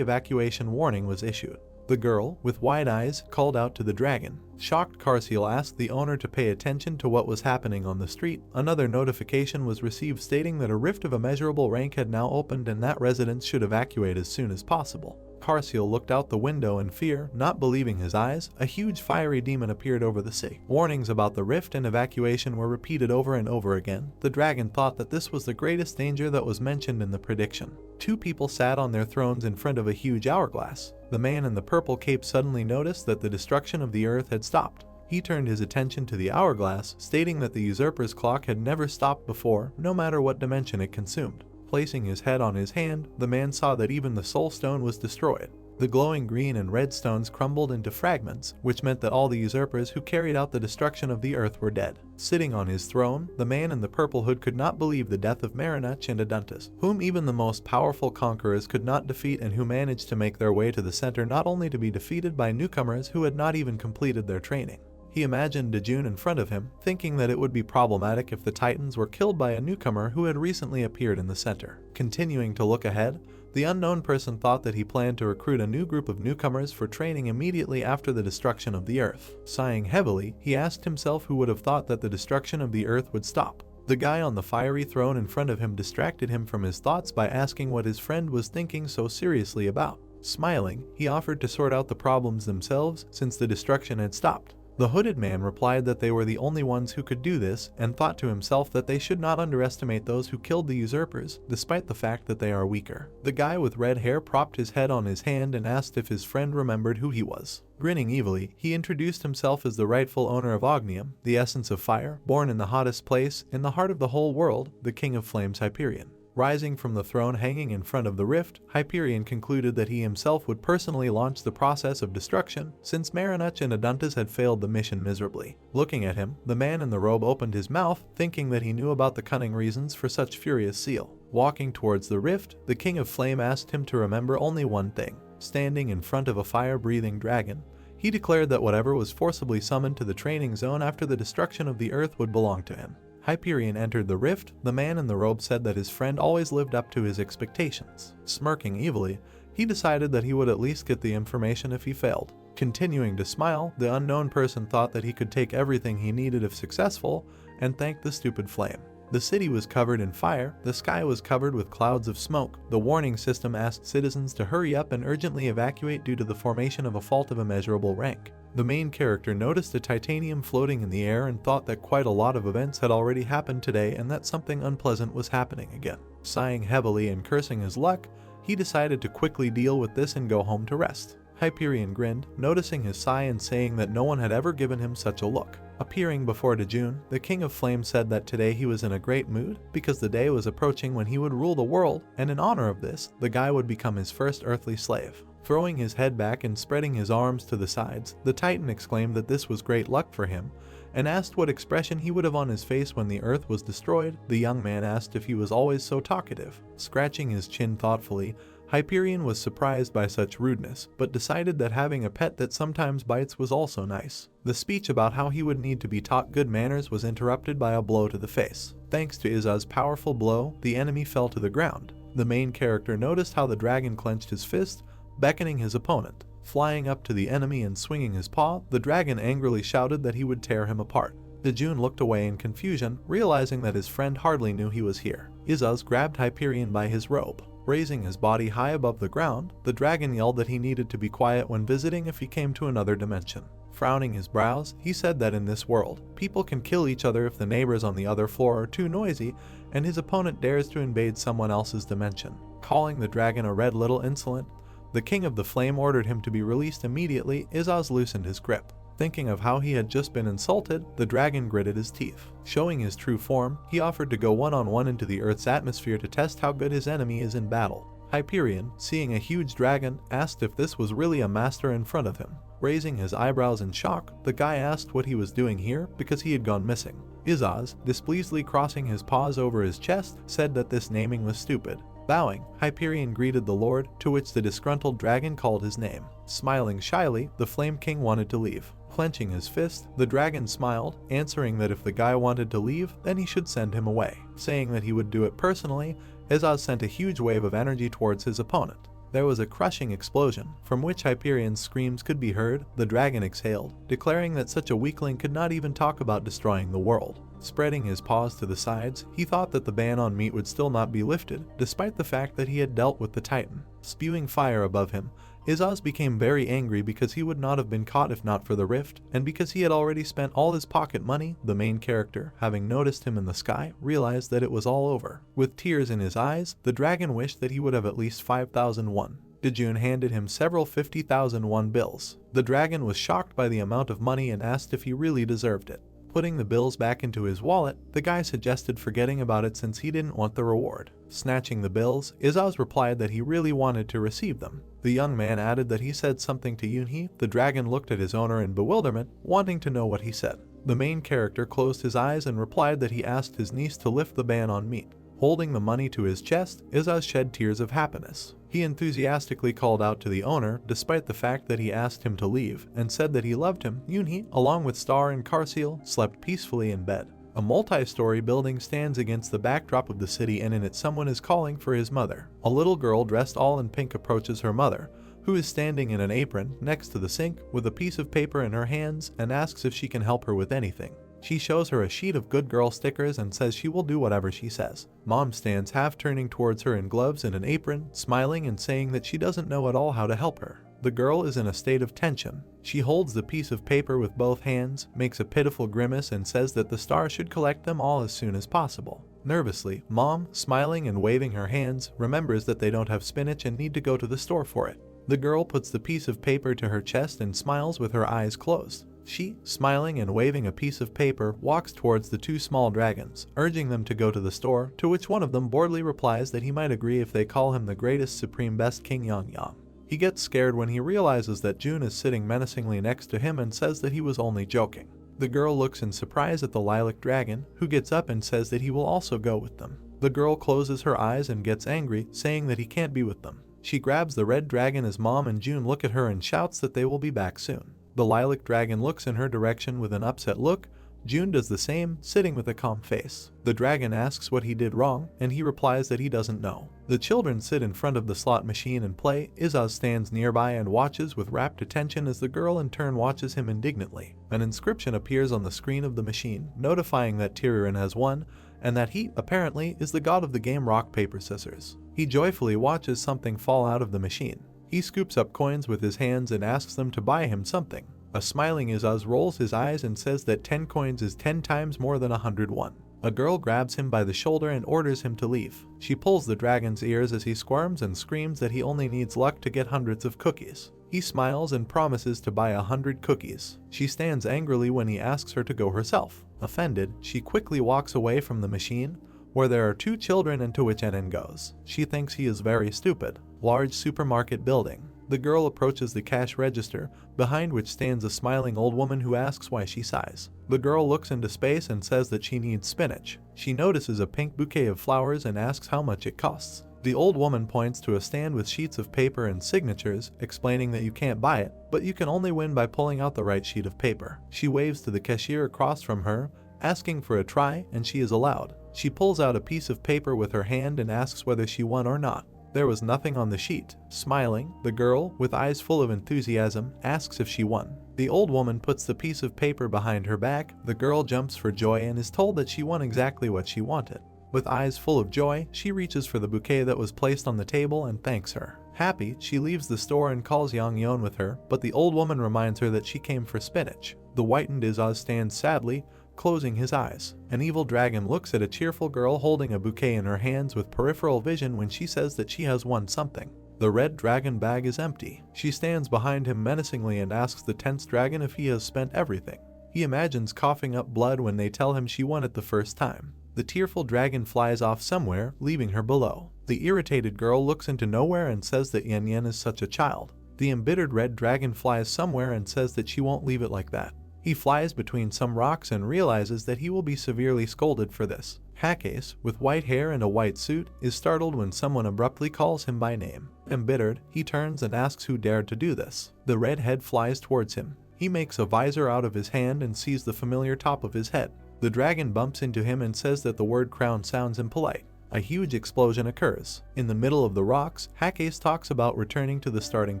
S1: evacuation warning was issued. The girl, with wide eyes, called out to the dragon. Shocked, Karsiel asked the owner to pay attention to what was happening on the street. Another notification was received stating that a rift of immeasurable rank had now opened and that residents should evacuate as soon as possible. Karsiel looked out the window in fear, not believing his eyes. A huge fiery demon appeared over the sea. Warnings about the rift and evacuation were repeated over and over again. The dragon thought that this was the greatest danger that was mentioned in the prediction. Two people sat on their thrones in front of a huge hourglass. The man in the purple cape suddenly noticed that the destruction of the earth had stopped. He turned his attention to the hourglass, stating that the usurper's clock had never stopped before, no matter what dimension it consumed. Placing his head on his hand, the man saw that even the soul stone was destroyed. The glowing green and red stones crumbled into fragments, which meant that all the usurpers who carried out the destruction of the earth were dead. Sitting on his throne, the man in the purple hood could not believe the death of Marinach and Aduntus, whom even the most powerful conquerors could not defeat and who managed to make their way to the center not only to be defeated by newcomers who had not even completed their training. He imagined Dojun in front of him, thinking that it would be problematic if the Titans were killed by a newcomer who had recently appeared in the center. Continuing to look ahead, The unknown person thought that he planned to recruit a new group of newcomers for training immediately after the destruction of the Earth. Sighing heavily, he asked himself who would have thought that the destruction of the Earth would stop. The guy on the fiery throne in front of him distracted him from his thoughts by asking what his friend was thinking so seriously about. Smiling, he offered to sort out the problems themselves since the destruction had stopped. The hooded man replied that they were the only ones who could do this and thought to himself that they should not underestimate those who killed the usurpers, despite the fact that they are weaker. The guy with red hair propped his head on his hand and asked if his friend remembered who he was. Grinning evilly, he introduced himself as the rightful owner of Ognium, the essence of fire, born in the hottest place, in the heart of the whole world, the King of Flames Hyperion. Rising from the throne hanging in front of the rift, Hyperion concluded that he himself would personally launch the process of destruction, since Marinuch and Aduntas had failed the mission miserably. Looking at him, the man in the robe opened his mouth, thinking that he knew about the cunning reasons for such furious zeal. Walking towards the rift, the King of Flame asked him to remember only one thing. Standing in front of a fire-breathing dragon, he declared that whatever was forcibly summoned to the training zone after the destruction of the Earth would belong to him. Hyperion entered the rift. The man in the robe said that his friend always lived up to his expectations. Smirking evilly, he decided that he would at least get the information if he failed. Continuing to smile, the unknown person thought that he could take everything he needed if successful, and thanked the stupid flame. The city was covered in fire, the sky was covered with clouds of smoke. The warning system asked citizens to hurry up and urgently evacuate due to the formation of a fault of immeasurable rank. The main character noticed a titanium floating in the air and thought that quite a lot of events had already happened today and that something unpleasant was happening again. Sighing heavily and cursing his luck, he decided to quickly deal with this and go home to rest. Hyperion grinned, noticing his sigh and saying that no one had ever given him such a look. Appearing before Dojun, the King of Flame said that today he was in a great mood because the day was approaching when he would rule the world, and in honor of this, the guy would become his first earthly slave. Throwing his head back and spreading his arms to the sides, the Titan exclaimed that this was great luck for him, and asked what expression he would have on his face when the Earth was destroyed. The young man asked if he was always so talkative. Scratching his chin thoughtfully, Hyperion was surprised by such rudeness, but decided that having a pet that sometimes bites was also nice. The speech about how he would need to be taught good manners was interrupted by a blow to the face. Thanks to Iza's powerful blow, the enemy fell to the ground. The main character noticed how the dragon clenched his fist, beckoning his opponent. Flying up to the enemy and swinging his paw, the dragon angrily shouted that he would tear him apart. Dojun looked away in confusion, realizing that his friend hardly knew he was here. Izaz grabbed Hyperion by his robe. Raising his body high above the ground, the dragon yelled that he needed to be quiet when visiting if he came to another dimension. Frowning his brows, he said that in this world, people can kill each other if the neighbors on the other floor are too noisy, and his opponent dares to invade someone else's dimension. Calling the dragon a red little insolent, the King of the Flame ordered him to be released immediately. Izaz loosened his grip. Thinking of how he had just been insulted, the dragon gritted his teeth. Showing his true form, he offered to go one-on-one into the Earth's atmosphere to test how good his enemy is in battle. Hyperion, seeing a huge dragon, asked if this was really a master in front of him. Raising his eyebrows in shock, the guy asked what he was doing here because he had gone missing. Izaz, displeasedly crossing his paws over his chest, said that this naming was stupid. Bowing, Hyperion greeted the Lord, to which the disgruntled dragon called his name. Smiling shyly, the Flame King wanted to leave. Clenching his fist, the dragon smiled, answering that if the guy wanted to leave, then he should send him away. Saying that he would do it personally, Izaz sent a huge wave of energy towards his opponent. There was a crushing explosion, from which Hyperion's screams could be heard. The dragon exhaled, declaring that such a weakling could not even talk about destroying the world. Spreading his paws to the sides, he thought that the ban on meat would still not be lifted, despite the fact that he had dealt with the Titan. Spewing fire above him, Izaz became very angry because he would not have been caught if not for the rift, and because he had already spent all his pocket money. The main character, having noticed him in the sky, realized that it was all over. With tears in his eyes, the dragon wished that he would have at least 5,000 won. Dojun handed him several 50,000 won bills. The dragon was shocked by the amount of money and asked if he really deserved it. Putting the bills back into his wallet, the guy suggested forgetting about it since he didn't want the reward. Snatching the bills, Izaz replied that he really wanted to receive them. The young man added that he said something to Yunhee. The dragon looked at his owner in bewilderment, wanting to know what he said. The main character closed his eyes and replied that he asked his niece to lift the ban on meat. Holding the money to his chest, Izaz shed tears of happiness. He enthusiastically called out to the owner, despite the fact that he asked him to leave, and said that he loved him. Yunhee, along with Star and Carseal, slept peacefully in bed. A multi-story building stands against the backdrop of the city, and in it someone is calling for his mother. A little girl dressed all in pink approaches her mother, who is standing in an apron next to the sink with a piece of paper in her hands, and asks if she can help her with anything. She shows her a sheet of good girl stickers and says she will do whatever she says. Mom stands half turning towards her in gloves and an apron, smiling and saying that she doesn't know at all how to help her. The girl is in a state of tension. She holds the piece of paper with both hands, makes a pitiful grimace, and says that the star should collect them all as soon as possible. Nervously, Mom, smiling and waving her hands, remembers that they don't have spinach and need to go to the store for it. The girl puts the piece of paper to her chest and smiles with her eyes closed. She, smiling and waving a piece of paper, walks towards the two small dragons, urging them to go to the store, to which one of them boredly replies that he might agree if they call him the greatest supreme best king Yongyang. He gets scared when he realizes that Jun is sitting menacingly next to him and says that he was only joking. The girl looks in surprise at the lilac dragon, who gets up and says that he will also go with them. The girl closes her eyes and gets angry, saying that he can't be with them. She grabs the red dragon as Mom and Jun look at her and shouts that they will be back soon. The lilac dragon looks in her direction with an upset look. Jun does the same, sitting with a calm face. The dragon asks what he did wrong, and he replies that he doesn't know. The children sit in front of the slot machine and play. Izaz stands nearby and watches with rapt attention as the girl in turn watches him indignantly. An inscription appears on the screen of the machine, notifying that Tyrion has won, and that he, apparently, is the god of the game rock, paper, scissors. He joyfully watches something fall out of the machine. He scoops up coins with his hands and asks them to buy him something. A smiling Izaz rolls his eyes and says that 10 coins is 10 times more than 101. A girl grabs him by the shoulder and orders him to leave. She pulls the dragon's ears as he squirms and screams that he only needs luck to get hundreds of cookies. He smiles and promises to buy 100 cookies. She stands angrily when he asks her to go herself. Offended, she quickly walks away from the machine, where there are two children, and to which Enen goes. She thinks he is very stupid. Large supermarket building. The girl approaches the cash register, behind which stands a smiling old woman who asks why she sighs. The girl looks into space and says that she needs spinach. She notices a pink bouquet of flowers and asks how much it costs. The old woman points to a stand with sheets of paper and signatures, explaining that you can't buy it, but you can only win by pulling out the right sheet of paper. She waves to the cashier across from her, asking for a try, and she is allowed. She pulls out a piece of paper with her hand and asks whether she won or not. There was nothing on the sheet. Smiling, the girl, with eyes full of enthusiasm, asks if she won. The old woman puts the piece of paper behind her back. The girl jumps for joy and is told that she won exactly what she wanted. With eyes full of joy, she reaches for the bouquet that was placed on the table and thanks her. Happy, she leaves the store and calls Yang Yon with her, but the old woman reminds her that she came for spinach. The whitened Izaz stands sadly, closing his eyes. An evil dragon looks at a cheerful girl holding a bouquet in her hands with peripheral vision when she says that she has won something. The red dragon bag is empty. She stands behind him menacingly and asks the tense dragon if he has spent everything. He imagines coughing up blood when they tell him she won it the first time. The tearful dragon flies off somewhere, leaving her below. The irritated girl looks into nowhere and says that Yen Yen is such a child. The embittered red dragon flies somewhere and says that she won't leave it like that. He flies between some rocks and realizes that he will be severely scolded for this. Hackase, with white hair and a white suit, is startled when someone abruptly calls him by name. Embittered, he turns and asks who dared to do this. The red head flies towards him. He makes a visor out of his hand and sees the familiar top of his head. The dragon bumps into him and says that the word crown sounds impolite. A huge explosion occurs. In the middle of the rocks, Hackase talks about returning to the starting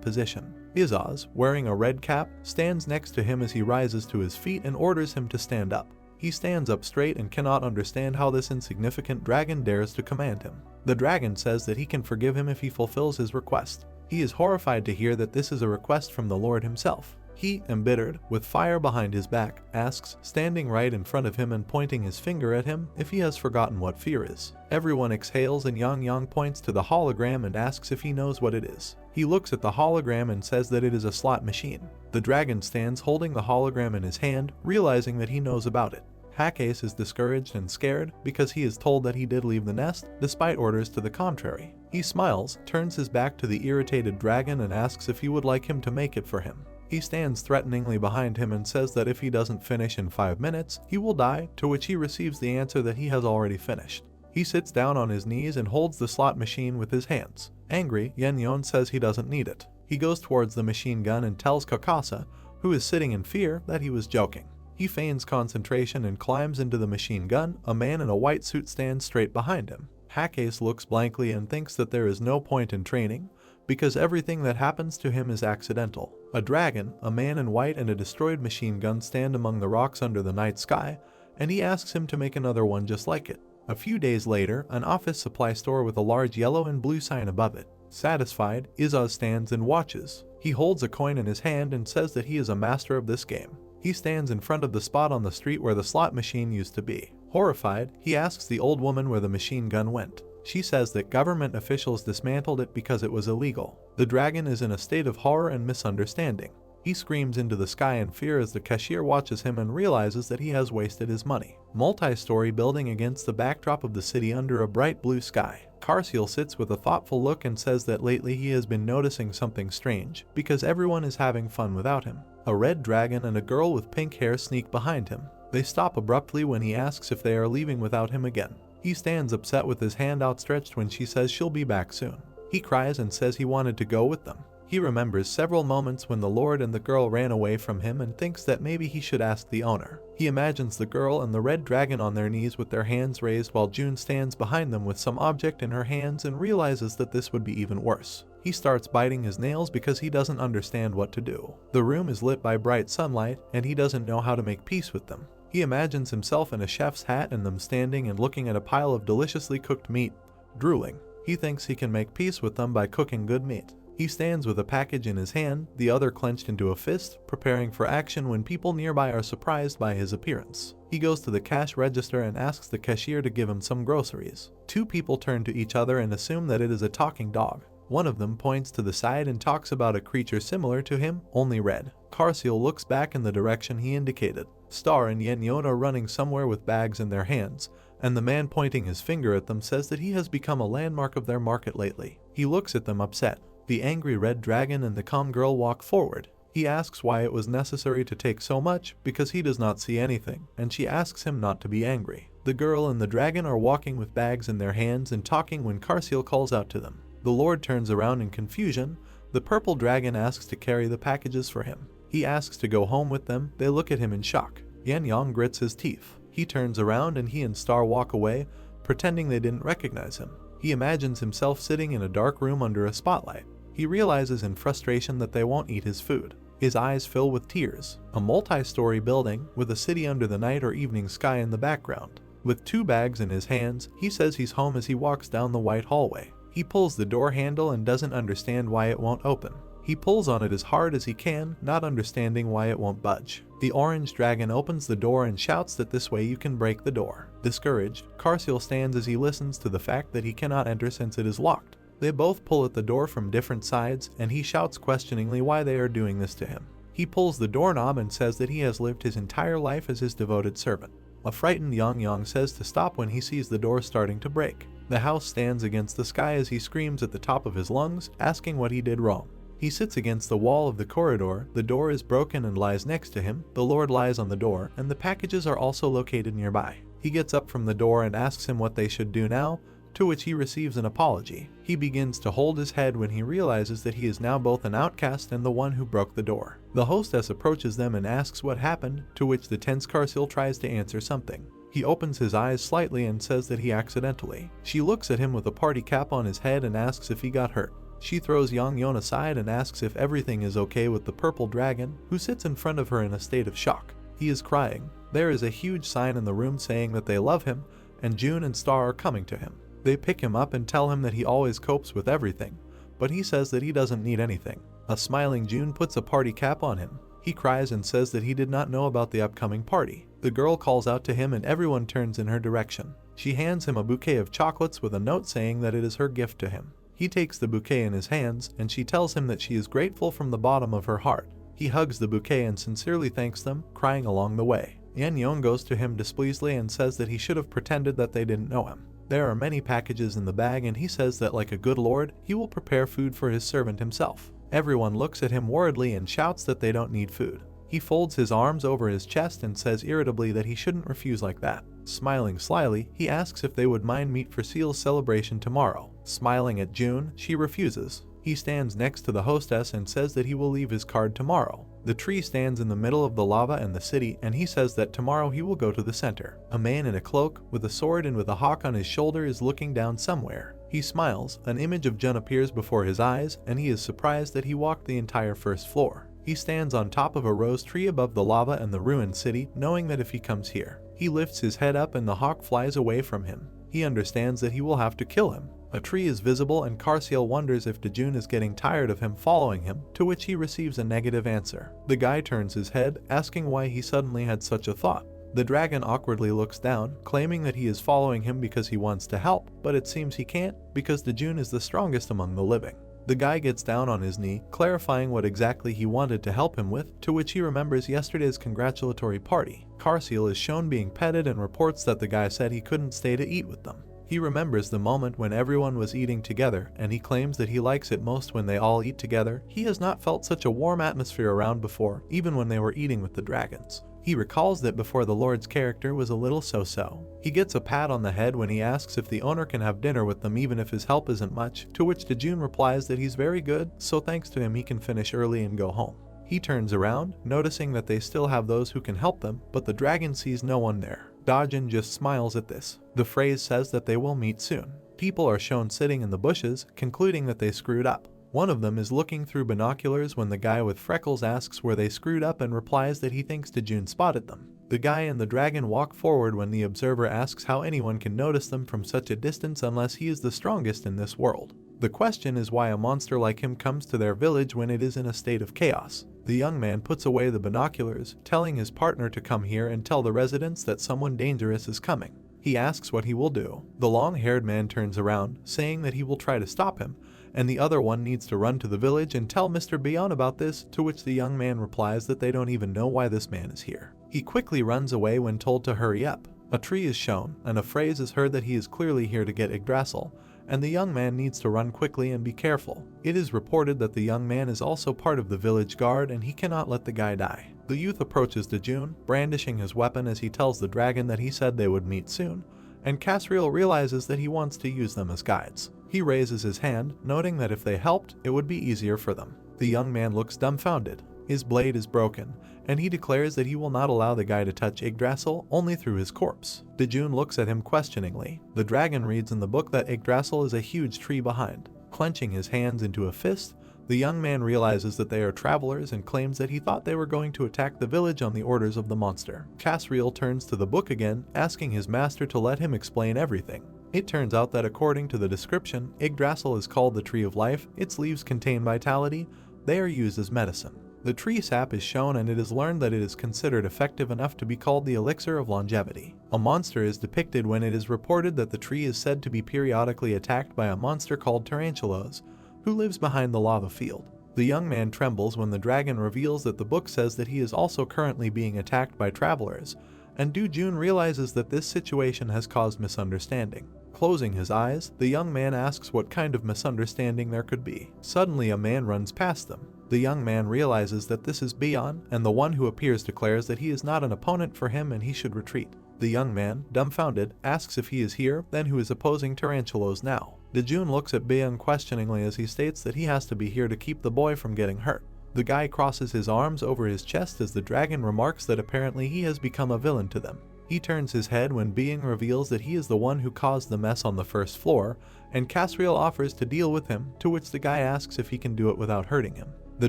S1: position. Izaz, wearing a red cap, stands next to him as he rises to his feet and orders him to stand up. He stands up straight and cannot understand how this insignificant dragon dares to command him. The dragon says that he can forgive him if he fulfills his request. He is horrified to hear that this is a request from the Lord himself. He, embittered, with fire behind his back, asks, standing right in front of him and pointing his finger at him, if he has forgotten what fear is. Everyone exhales and Yang Yang points to the hologram and asks if he knows what it is. He looks at the hologram and says that it is a slot machine. The dragon stands holding the hologram in his hand, realizing that he knows about it. Hackase is discouraged and scared because he is told that he did leave the nest, despite orders to the contrary. He smiles, turns his back to the irritated dragon and asks if he would like him to make it for him. He stands threateningly behind him and says that if he doesn't finish in 5 minutes, he will die, to which he receives the answer that he has already finished. He sits down on his knees and holds the slot machine with his hands. Angry, Yen Yon says he doesn't need it. He goes towards the machine gun and tells Kakasa, who is sitting in fear, that he was joking. He feigns concentration and climbs into the machine gun. A man in a white suit stands straight behind him. Hackace looks blankly and thinks that there is no point in training, because everything that happens to him is accidental. A dragon, a man in white and a destroyed machine gun stand among the rocks under the night sky, and he asks him to make another one just like it. A few days later, an office supply store with a large yellow and blue sign above it. Satisfied, Izaz stands and watches. He holds a coin in his hand and says that he is a master of this game. He stands in front of the spot on the street where the slot machine used to be. Horrified, he asks the old woman where the machine gun went. She says that government officials dismantled it because it was illegal. The dragon is in a state of horror and misunderstanding. He screams into the sky in fear as the cashier watches him and realizes that he has wasted his money. Multi-story building against the backdrop of the city under a bright blue sky. Karsiel sits with a thoughtful look and says that lately he has been noticing something strange, because everyone is having fun without him. A red dragon and a girl with pink hair sneak behind him. They stop abruptly when he asks if they are leaving without him again. He stands upset with his hand outstretched when she says she'll be back soon. He cries and says he wanted to go with them. He remembers several moments when the Lord and the girl ran away from him and thinks that maybe he should ask the owner. He imagines the girl and the red dragon on their knees with their hands raised while June stands behind them with some object in her hands and realizes that this would be even worse. He starts biting his nails because he doesn't understand what to do. The room is lit by bright sunlight and he doesn't know how to make peace with them. He imagines himself in a chef's hat and them standing and looking at a pile of deliciously cooked meat, drooling. He thinks he can make peace with them by cooking good meat. He stands with a package in his hand, the other clenched into a fist, preparing for action when people nearby are surprised by his appearance. He goes to the cash register and asks the cashier to give him some groceries. Two people turn to each other and assume that it is a talking dog. One of them points to the side and talks about a creature similar to him, only red. Karsiel looks back in the direction he indicated. Star and Yenyon are running somewhere with bags in their hands, and the man pointing his finger at them says that he has become a landmark of their market lately. He looks at them upset. The angry red dragon and the calm girl walk forward. He asks why it was necessary to take so much because he does not see anything, and she asks him not to be angry. The girl and the dragon are walking with bags in their hands and talking when Karsiel calls out to them. The Lord turns around in confusion. The purple dragon asks to carry the packages for him. He asks to go home with them. They look at him in shock. Yenyong grits his teeth. He turns around and he and Star walk away, pretending they didn't recognize him. He imagines himself sitting in a dark room under a spotlight. He realizes in frustration that they won't eat his food. His eyes fill with tears. A multi-story building with a city under the night or evening sky in the background. With two bags in his hands, he says he's home as he walks down the white hallway. He pulls the door handle and doesn't understand why it won't open. He pulls on it as hard as he can, not understanding why it won't budge. The orange dragon opens the door and shouts that this way you can break the door. Discouraged, Karsiel stands as he listens to the fact that he cannot enter since it is locked. They both pull at the door from different sides, and he shouts questioningly why they are doing this to him. He pulls the doorknob and says that he has lived his entire life as his devoted servant. A frightened Yang says to stop when he sees the door starting to break. The house stands against the sky as he screams at the top of his lungs, asking what he did wrong. He sits against the wall of the corridor. The door is broken and lies next to him. The Lord lies on the door, and the packages are also located nearby. He gets up from the door and asks him what they should do now, to which he receives an apology. He begins to hold his head when he realizes that he is now both an outcast and the one who broke the door. The hostess approaches them and asks what happened, to which the tense Karsiel tries to answer something. He opens his eyes slightly and says that he accidentally. She looks at him with a party cap on his head and asks if he got hurt. She throws Yang aside and asks if everything is okay with the purple dragon, who sits in front of her in a state of shock. He is crying. There is a huge sign in the room saying that they love him, and June and Star are coming to him. They pick him up and tell him that he always copes with everything, but he says that he doesn't need anything. A smiling June puts a party cap on him. He cries and says that he did not know about the upcoming party. The girl calls out to him and everyone turns in her direction. She hands him a bouquet of chocolates with a note saying that it is her gift to him. He takes the bouquet in his hands and she tells him that she is grateful from the bottom of her heart. He hugs the bouquet and sincerely thanks them, crying along the way. Yenyong goes to him displeasedly and says that he should have pretended that they didn't know him. There are many packages in the bag and he says that like a good lord, he will prepare food for his servant himself. Everyone looks at him worriedly and shouts that they don't need food. He folds his arms over his chest and says irritably that he shouldn't refuse like that. Smiling slyly, he asks if they would mind meat for Seal's celebration tomorrow. Smiling at June, she refuses. He stands next to the hostess and says that he will leave his card tomorrow. The tree stands in the middle of the lava and the city, and he says that tomorrow he will go to the center. A man in a cloak, with a sword and with a hawk on his shoulder is looking down somewhere. He smiles, an image of Jun appears before his eyes, and he is surprised that he walked the entire first floor. He stands on top of a rose tree above the lava and the ruined city, knowing that if he comes here, he lifts his head up and the hawk flies away from him. He understands that he will have to kill him. A tree is visible and Karsiel wonders if Dojun is getting tired of him following him, to which he receives a negative answer. The guy turns his head, asking why he suddenly had such a thought. The dragon awkwardly looks down, claiming that he is following him because he wants to help, but it seems he can't, because Dojun is the strongest among the living. The guy gets down on his knee, clarifying what exactly he wanted to help him with, to which he remembers yesterday's congratulatory party. Karsiel is shown being petted and reports that the guy said he couldn't stay to eat with them. He remembers the moment when everyone was eating together, and he claims that he likes it most when they all eat together. He has not felt such a warm atmosphere around before, even when they were eating with the dragons. He recalls that before the Lord's character was a little so-so. He gets a pat on the head when he asks if the owner can have dinner with them even if his help isn't much, to which Dojun replies that he's very good, so thanks to him he can finish early and go home. He turns around, noticing that they still have those who can help them, but the dragon sees no one there. Dojun just smiles at this. The phrase says that they will meet soon. People are shown sitting in the bushes, concluding that they screwed up. One of them is looking through binoculars when the guy with freckles asks where they screwed up and replies that he thinks Dojun spotted them. The guy and the dragon walk forward when the observer asks how anyone can notice them from such a distance unless he is the strongest in this world. The question is why a monster like him comes to their village when it is in a state of chaos. The young man puts away the binoculars, telling his partner to come here and tell the residents that someone dangerous is coming. He asks what he will do. The long-haired man turns around, saying that he will try to stop him, and the other one needs to run to the village and tell Mr. Beyond about this, to which the young man replies that they don't even know why this man is here. He quickly runs away when told to hurry up. A tree is shown, and a phrase is heard that he is clearly here to get Yggdrasil, and the young man needs to run quickly and be careful. It is reported that the young man is also part of the village guard and he cannot let the guy die. The youth approaches Dojun, brandishing his weapon as he tells the dragon that he said they would meet soon, and Kasriel realizes that he wants to use them as guides. He raises his hand, noting that if they helped, it would be easier for them. The young man looks dumbfounded. His blade is broken, and he declares that he will not allow the guy to touch Yggdrasil, only through his corpse. Dojun looks at him questioningly. The dragon reads in the book that Yggdrasil is a huge tree behind. Clenching his hands into a fist, the young man realizes that they are travelers and claims that he thought they were going to attack the village on the orders of the monster. Kasriel turns to the book again, asking his master to let him explain everything. It turns out that according to the description, Yggdrasil is called the Tree of Life, its leaves contain vitality, they are used as medicine. The tree sap is shown and it is learned that it is considered effective enough to be called the elixir of longevity. A monster is depicted when it is reported that the tree is said to be periodically attacked by a monster called Tarantulas, who lives behind the lava field. The young man trembles when the dragon reveals that the book says that he is also currently being attacked by travelers, and Dojun realizes that this situation has caused misunderstanding. Closing his eyes, the young man asks what kind of misunderstanding there could be. Suddenly a man runs past them. The young man realizes that this is Beyond, and the one who appears declares that he is not an opponent for him and he should retreat. The young man, dumbfounded, asks if he is here, then who is opposing Tarantulas now. Dojun looks at Beyond questioningly as he states that he has to be here to keep the boy from getting hurt. The guy crosses his arms over his chest as the dragon remarks that apparently he has become a villain to them. He turns his head when Being reveals that he is the one who caused the mess on the first floor, and Kasriel offers to deal with him, to which the guy asks if he can do it without hurting him. The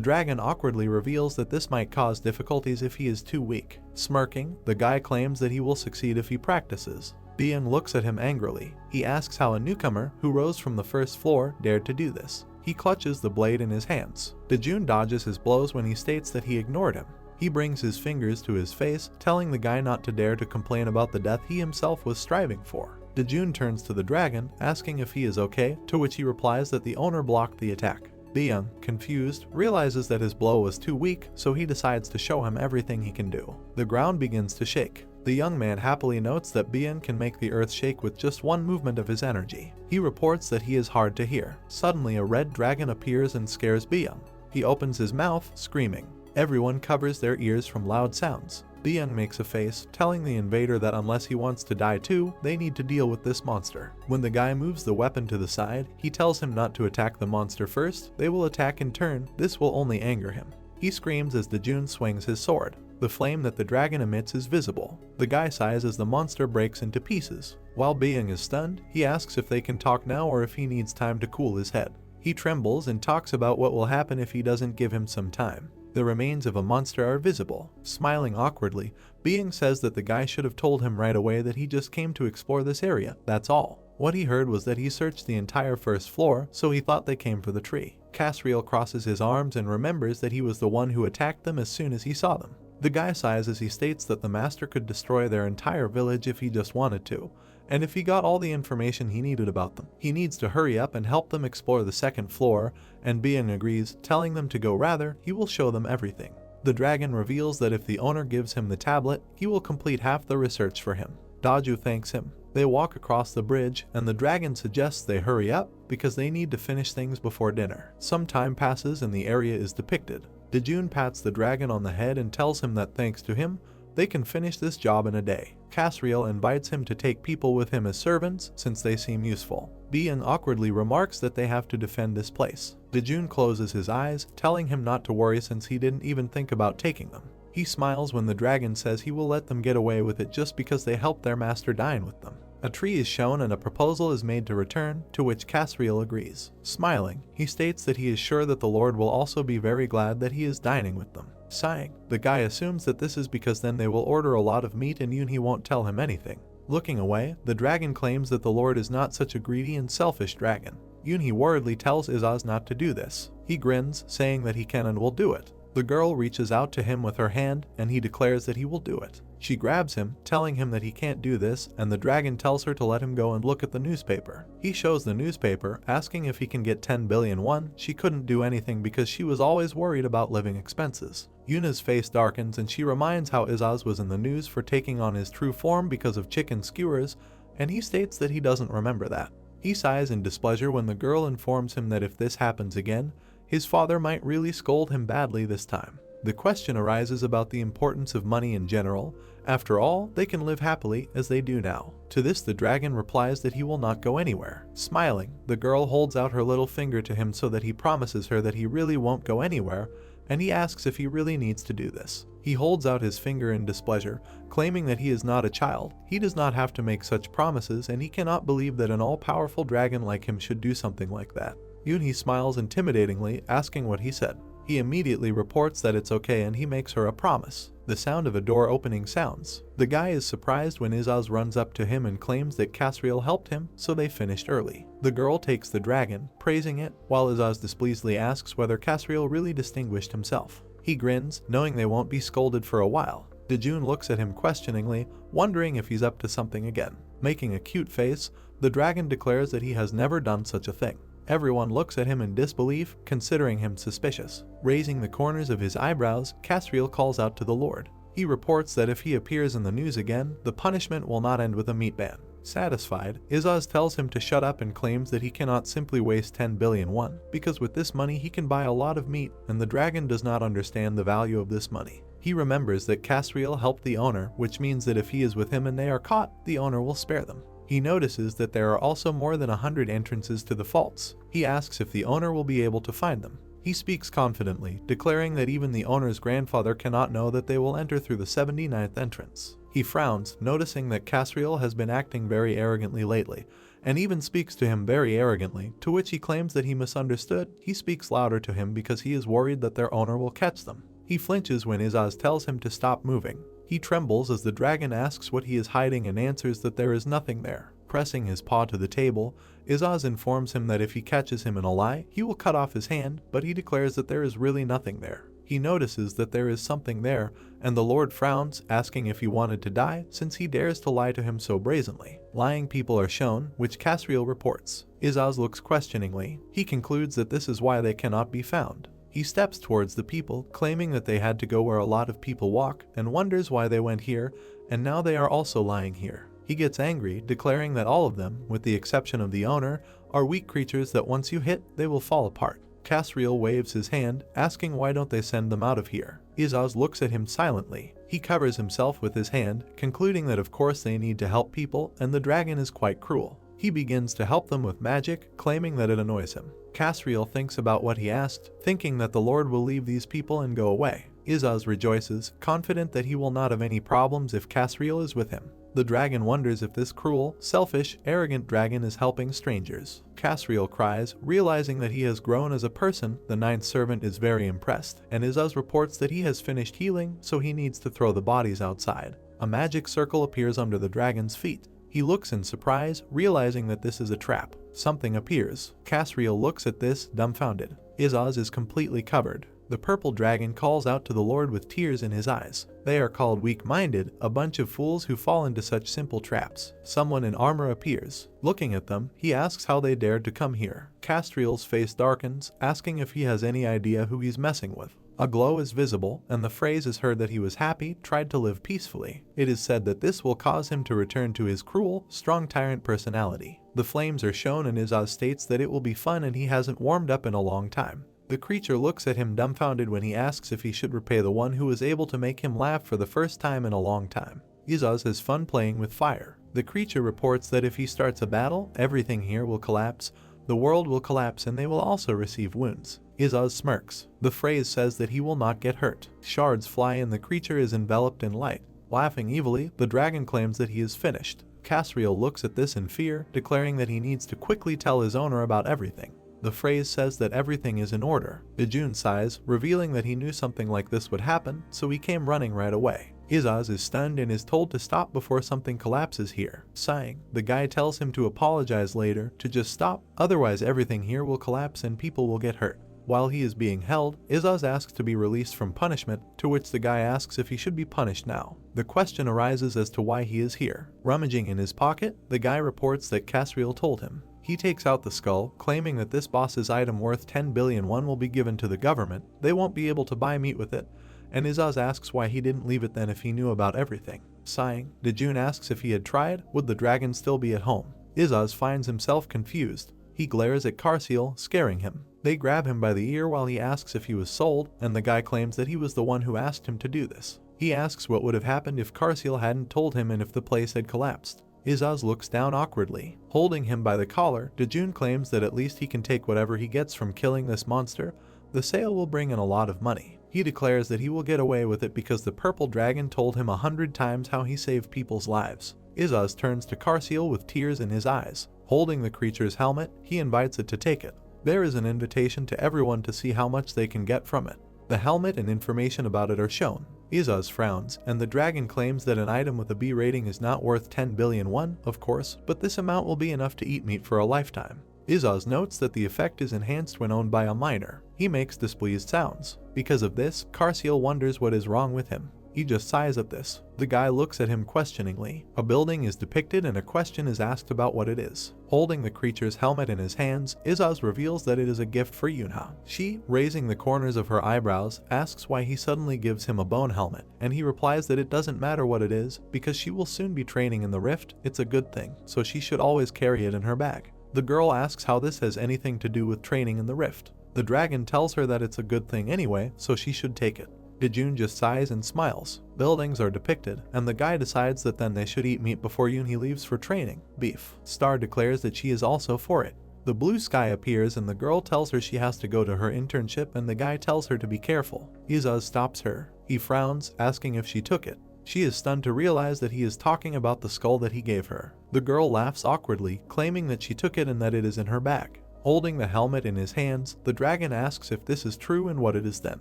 S1: dragon awkwardly reveals that this might cause difficulties if he is too weak. Smirking, the guy claims that he will succeed if he practices. Being looks at him angrily. He asks how a newcomer, who rose from the first floor, dared to do this. He clutches the blade in his hands. Dojun dodges his blows when he states that he ignored him. He brings his fingers to his face, telling the guy not to dare to complain about the death he himself was striving for. Dojun turns to the dragon, asking if he is okay, to which he replies that the owner blocked the attack. Being, confused, realizes that his blow was too weak, so he decides to show him everything he can do. The ground begins to shake. The young man happily notes that Being can make the earth shake with just one movement of his energy. He reports that he is hard to hear. Suddenly a red dragon appears and scares Being. He opens his mouth, screaming. Everyone covers their ears from loud sounds. Byung makes a face, telling the invader that unless he wants to die too, they need to deal with this monster. When the guy moves the weapon to the side, he tells him not to attack the monster first, they will attack in turn, this will only anger him. He screams as Dojun swings his sword. The flame that the dragon emits is visible. The guy sighs as the monster breaks into pieces. While Byung is stunned, he asks if they can talk now or if he needs time to cool his head. He trembles and talks about what will happen if he doesn't give him some time. The remains of a monster are visible. Smiling awkwardly, Byung says that the guy should have told him right away that he just came to explore this area, that's all. What he heard was that he searched the entire first floor, so he thought they came for the tree. Casriel crosses his arms and remembers that he was the one who attacked them as soon as he saw them. The guy sighs as he states that the master could destroy their entire village if he just wanted to, and if he got all the information he needed about them. He needs to hurry up and help them explore the second floor, and Byung agrees, telling them to go rather, he will show them everything. The dragon reveals that if the owner gives him the tablet, he will complete half the research for him. Dojun thanks him. They walk across the bridge, and the dragon suggests they hurry up because they need to finish things before dinner. Some time passes and the area is depicted. Dojun pats the dragon on the head and tells him that thanks to him, they can finish this job in a day. Casriel invites him to take people with him as servants since they seem useful. Byung awkwardly remarks that they have to defend this place. Dojun closes his eyes, telling him not to worry since he didn't even think about taking them. He smiles when the dragon says he will let them get away with it just because they helped their master dine with them. A tree is shown and a proposal is made to return, to which Casriel agrees. Smiling, he states that he is sure that the Lord will also be very glad that he is dining with them. Sighing, the guy assumes that this is because then they will order a lot of meat and Yunhee won't tell him anything. Looking away, the dragon claims that the Lord is not such a greedy and selfish dragon. Yunhee worriedly tells Izaz not to do this. He grins, saying that he can and will do it. The girl reaches out to him with her hand, and he declares that he will do it. She grabs him, telling him that he can't do this, and the dragon tells her to let him go and look at the newspaper. He shows the newspaper, asking if he can get 10 billion won. She couldn't do anything because she was always worried about living expenses. Yuna's face darkens and she reminds how Izaz was in the news for taking on his true form because of chicken skewers, and he states that he doesn't remember that. He sighs in displeasure when the girl informs him that if this happens again, his father might really scold him badly this time. The question arises about the importance of money in general. After all, they can live happily as they do now. To this the dragon replies that he will not go anywhere. Smiling, the girl holds out her little finger to him so that he promises her that he really won't go anywhere, and he asks if he really needs to do this. He holds out his finger in displeasure, claiming that he is not a child. He does not have to make such promises, and he cannot believe that an all-powerful dragon like him should do something like that. Yunhee smiles intimidatingly, asking what he said. He immediately reports that it's okay and he makes her a promise. The sound of a door opening sounds. The guy is surprised when Izaz runs up to him and claims that Casriel helped him, so they finished early. The girl takes the dragon, praising it, while Izaz displeasedly asks whether Casriel really distinguished himself. He grins, knowing they won't be scolded for a while. Dojun looks at him questioningly, wondering if he's up to something again. Making a cute face, the dragon declares that he has never done such a thing. Everyone looks at him in disbelief, considering him suspicious. Raising the corners of his eyebrows, Casriel calls out to the Lord. He reports that if he appears in the news again, the punishment will not end with a meat ban. Satisfied, Izaz tells him to shut up and claims that he cannot simply waste 10 billion won, because with this money he can buy a lot of meat, and the dragon does not understand the value of this money. He remembers that Casriel helped the owner, which means that if he is with him and they are caught, the owner will spare them. He notices that there are also more than 100 entrances to the vaults. He asks if the owner will be able to find them. He speaks confidently, declaring that even the owner's grandfather cannot know that they will enter through the 79th entrance. He frowns, noticing that Casriel has been acting very arrogantly lately, and even speaks to him very arrogantly, to which he claims that he misunderstood. He speaks louder to him because he is worried that their owner will catch them. He flinches when Izaz tells him to stop moving. He trembles as the dragon asks what he is hiding and answers that there is nothing there. Pressing his paw to the table, Izaz informs him that if he catches him in a lie, he will cut off his hand, but he declares that there is really nothing there. He notices that there is something there, and the Lord frowns, asking if he wanted to die, since he dares to lie to him so brazenly. Lying people are shown, which Casriel reports. Izaz looks questioningly. He concludes that this is why they cannot be found. He steps towards the people, claiming that they had to go where a lot of people walk, and wonders why they went here, and now they are also lying here. He gets angry, declaring that all of them, with the exception of the owner, are weak creatures that once you hit, they will fall apart. Casriel waves his hand, asking why don't they send them out of here. Izaz looks at him silently. He covers himself with his hand, concluding that of course they need to help people and the dragon is quite cruel. He begins to help them with magic, claiming that it annoys him. Casriel thinks about what he asked, thinking that the Lord will leave these people and go away. Izaz rejoices, confident that he will not have any problems if Casriel is with him. The dragon wonders if this cruel, selfish, arrogant dragon is helping strangers. Casriel cries, realizing that he has grown as a person. The ninth servant is very impressed, and Izaz reports that he has finished healing, so he needs to throw the bodies outside. A magic circle appears under the dragon's feet. He looks in surprise, realizing that this is a trap. Something appears. Casriel looks at this, dumbfounded. Izaz is completely covered. The purple dragon calls out to the Lord with tears in his eyes. They are called weak-minded, a bunch of fools who fall into such simple traps. Someone in armor appears. Looking at them, he asks how they dared to come here. Castriel's face darkens, asking if he has any idea who he's messing with. A glow is visible, and the phrase is heard that he was happy, tried to live peacefully. It is said that this will cause him to return to his cruel, strong tyrant personality. The flames are shown and Izaz states that it will be fun and he hasn't warmed up in a long time. The creature looks at him dumbfounded when he asks if he should repay the one who was able to make him laugh for the first time in a long time. Izaz has fun playing with fire. The creature reports that if he starts a battle, everything here will collapse, the world will collapse and they will also receive wounds. Izaz smirks. The phrase says that he will not get hurt. Shards fly and the creature is enveloped in light. Laughing evilly, the dragon claims that he is finished. Casriel looks at this in fear, declaring that he needs to quickly tell his owner about everything. The phrase says that everything is in order. Dojun sighs, revealing that he knew something like this would happen, so he came running right away. Izaz is stunned and is told to stop before something collapses here. Sighing, the guy tells him to apologize later, to just stop, otherwise everything here will collapse and people will get hurt. While he is being held, Izaz asks to be released from punishment, to which the guy asks if he should be punished now. The question arises as to why he is here. Rummaging in his pocket, the guy reports that Casriel told him. He takes out the skull, claiming that this boss's item worth 10 billion won will be given to the government. They won't be able to buy meat with it, and Izaz asks why he didn't leave it then if he knew about everything. Sighing, Dojun asks if he had tried, would the dragon still be at home? Izaz finds himself confused. He glares at Casriel, scaring him. They grab him by the ear while he asks if he was sold, and the guy claims that he was the one who asked him to do this. He asks what would have happened if Casriel hadn't told him and if the place had collapsed. Izaz looks down awkwardly. Holding him by the collar, Dojun claims that at least he can take whatever he gets from killing this monster. The sale will bring in a lot of money. He declares that he will get away with it because the purple dragon told him 100 times how he saved people's lives. Izaz turns to Casriel with tears in his eyes. Holding the creature's helmet, he invites it to take it. There is an invitation to everyone to see how much they can get from it. The helmet and information about it are shown. Izaz frowns, and the dragon claims that an item with a B rating is not worth 10 billion won, of course, but this amount will be enough to eat meat for a lifetime. Izaz notes that the effect is enhanced when owned by a minor. He makes displeased sounds. Because of this, Casriel wonders what is wrong with him. He just sighs at this. The guy looks at him questioningly. A building is depicted and a question is asked about what it is. Holding the creature's helmet in his hands, Izaz reveals that it is a gift for Yunhee. She, raising the corners of her eyebrows, asks why he suddenly gives him a bone helmet, and he replies that it doesn't matter what it is, because she will soon be training in the rift. It's a good thing, so she should always carry it in her bag. The girl asks how this has anything to do with training in the rift. The dragon tells her that it's a good thing anyway, so she should take it. Dojun just sighs and smiles. Buildings are depicted, and the guy decides that then they should eat meat before Yunhee leaves for training. Beef. Star declares that she is also for it. The blue sky appears and the girl tells her she has to go to her internship and the guy tells her to be careful. Izaz stops her. He frowns, asking if she took it. She is stunned to realize that he is talking about the skull that he gave her. The girl laughs awkwardly, claiming that she took it and that it is in her bag. Holding the helmet in his hands, the dragon asks if this is true and what it is then.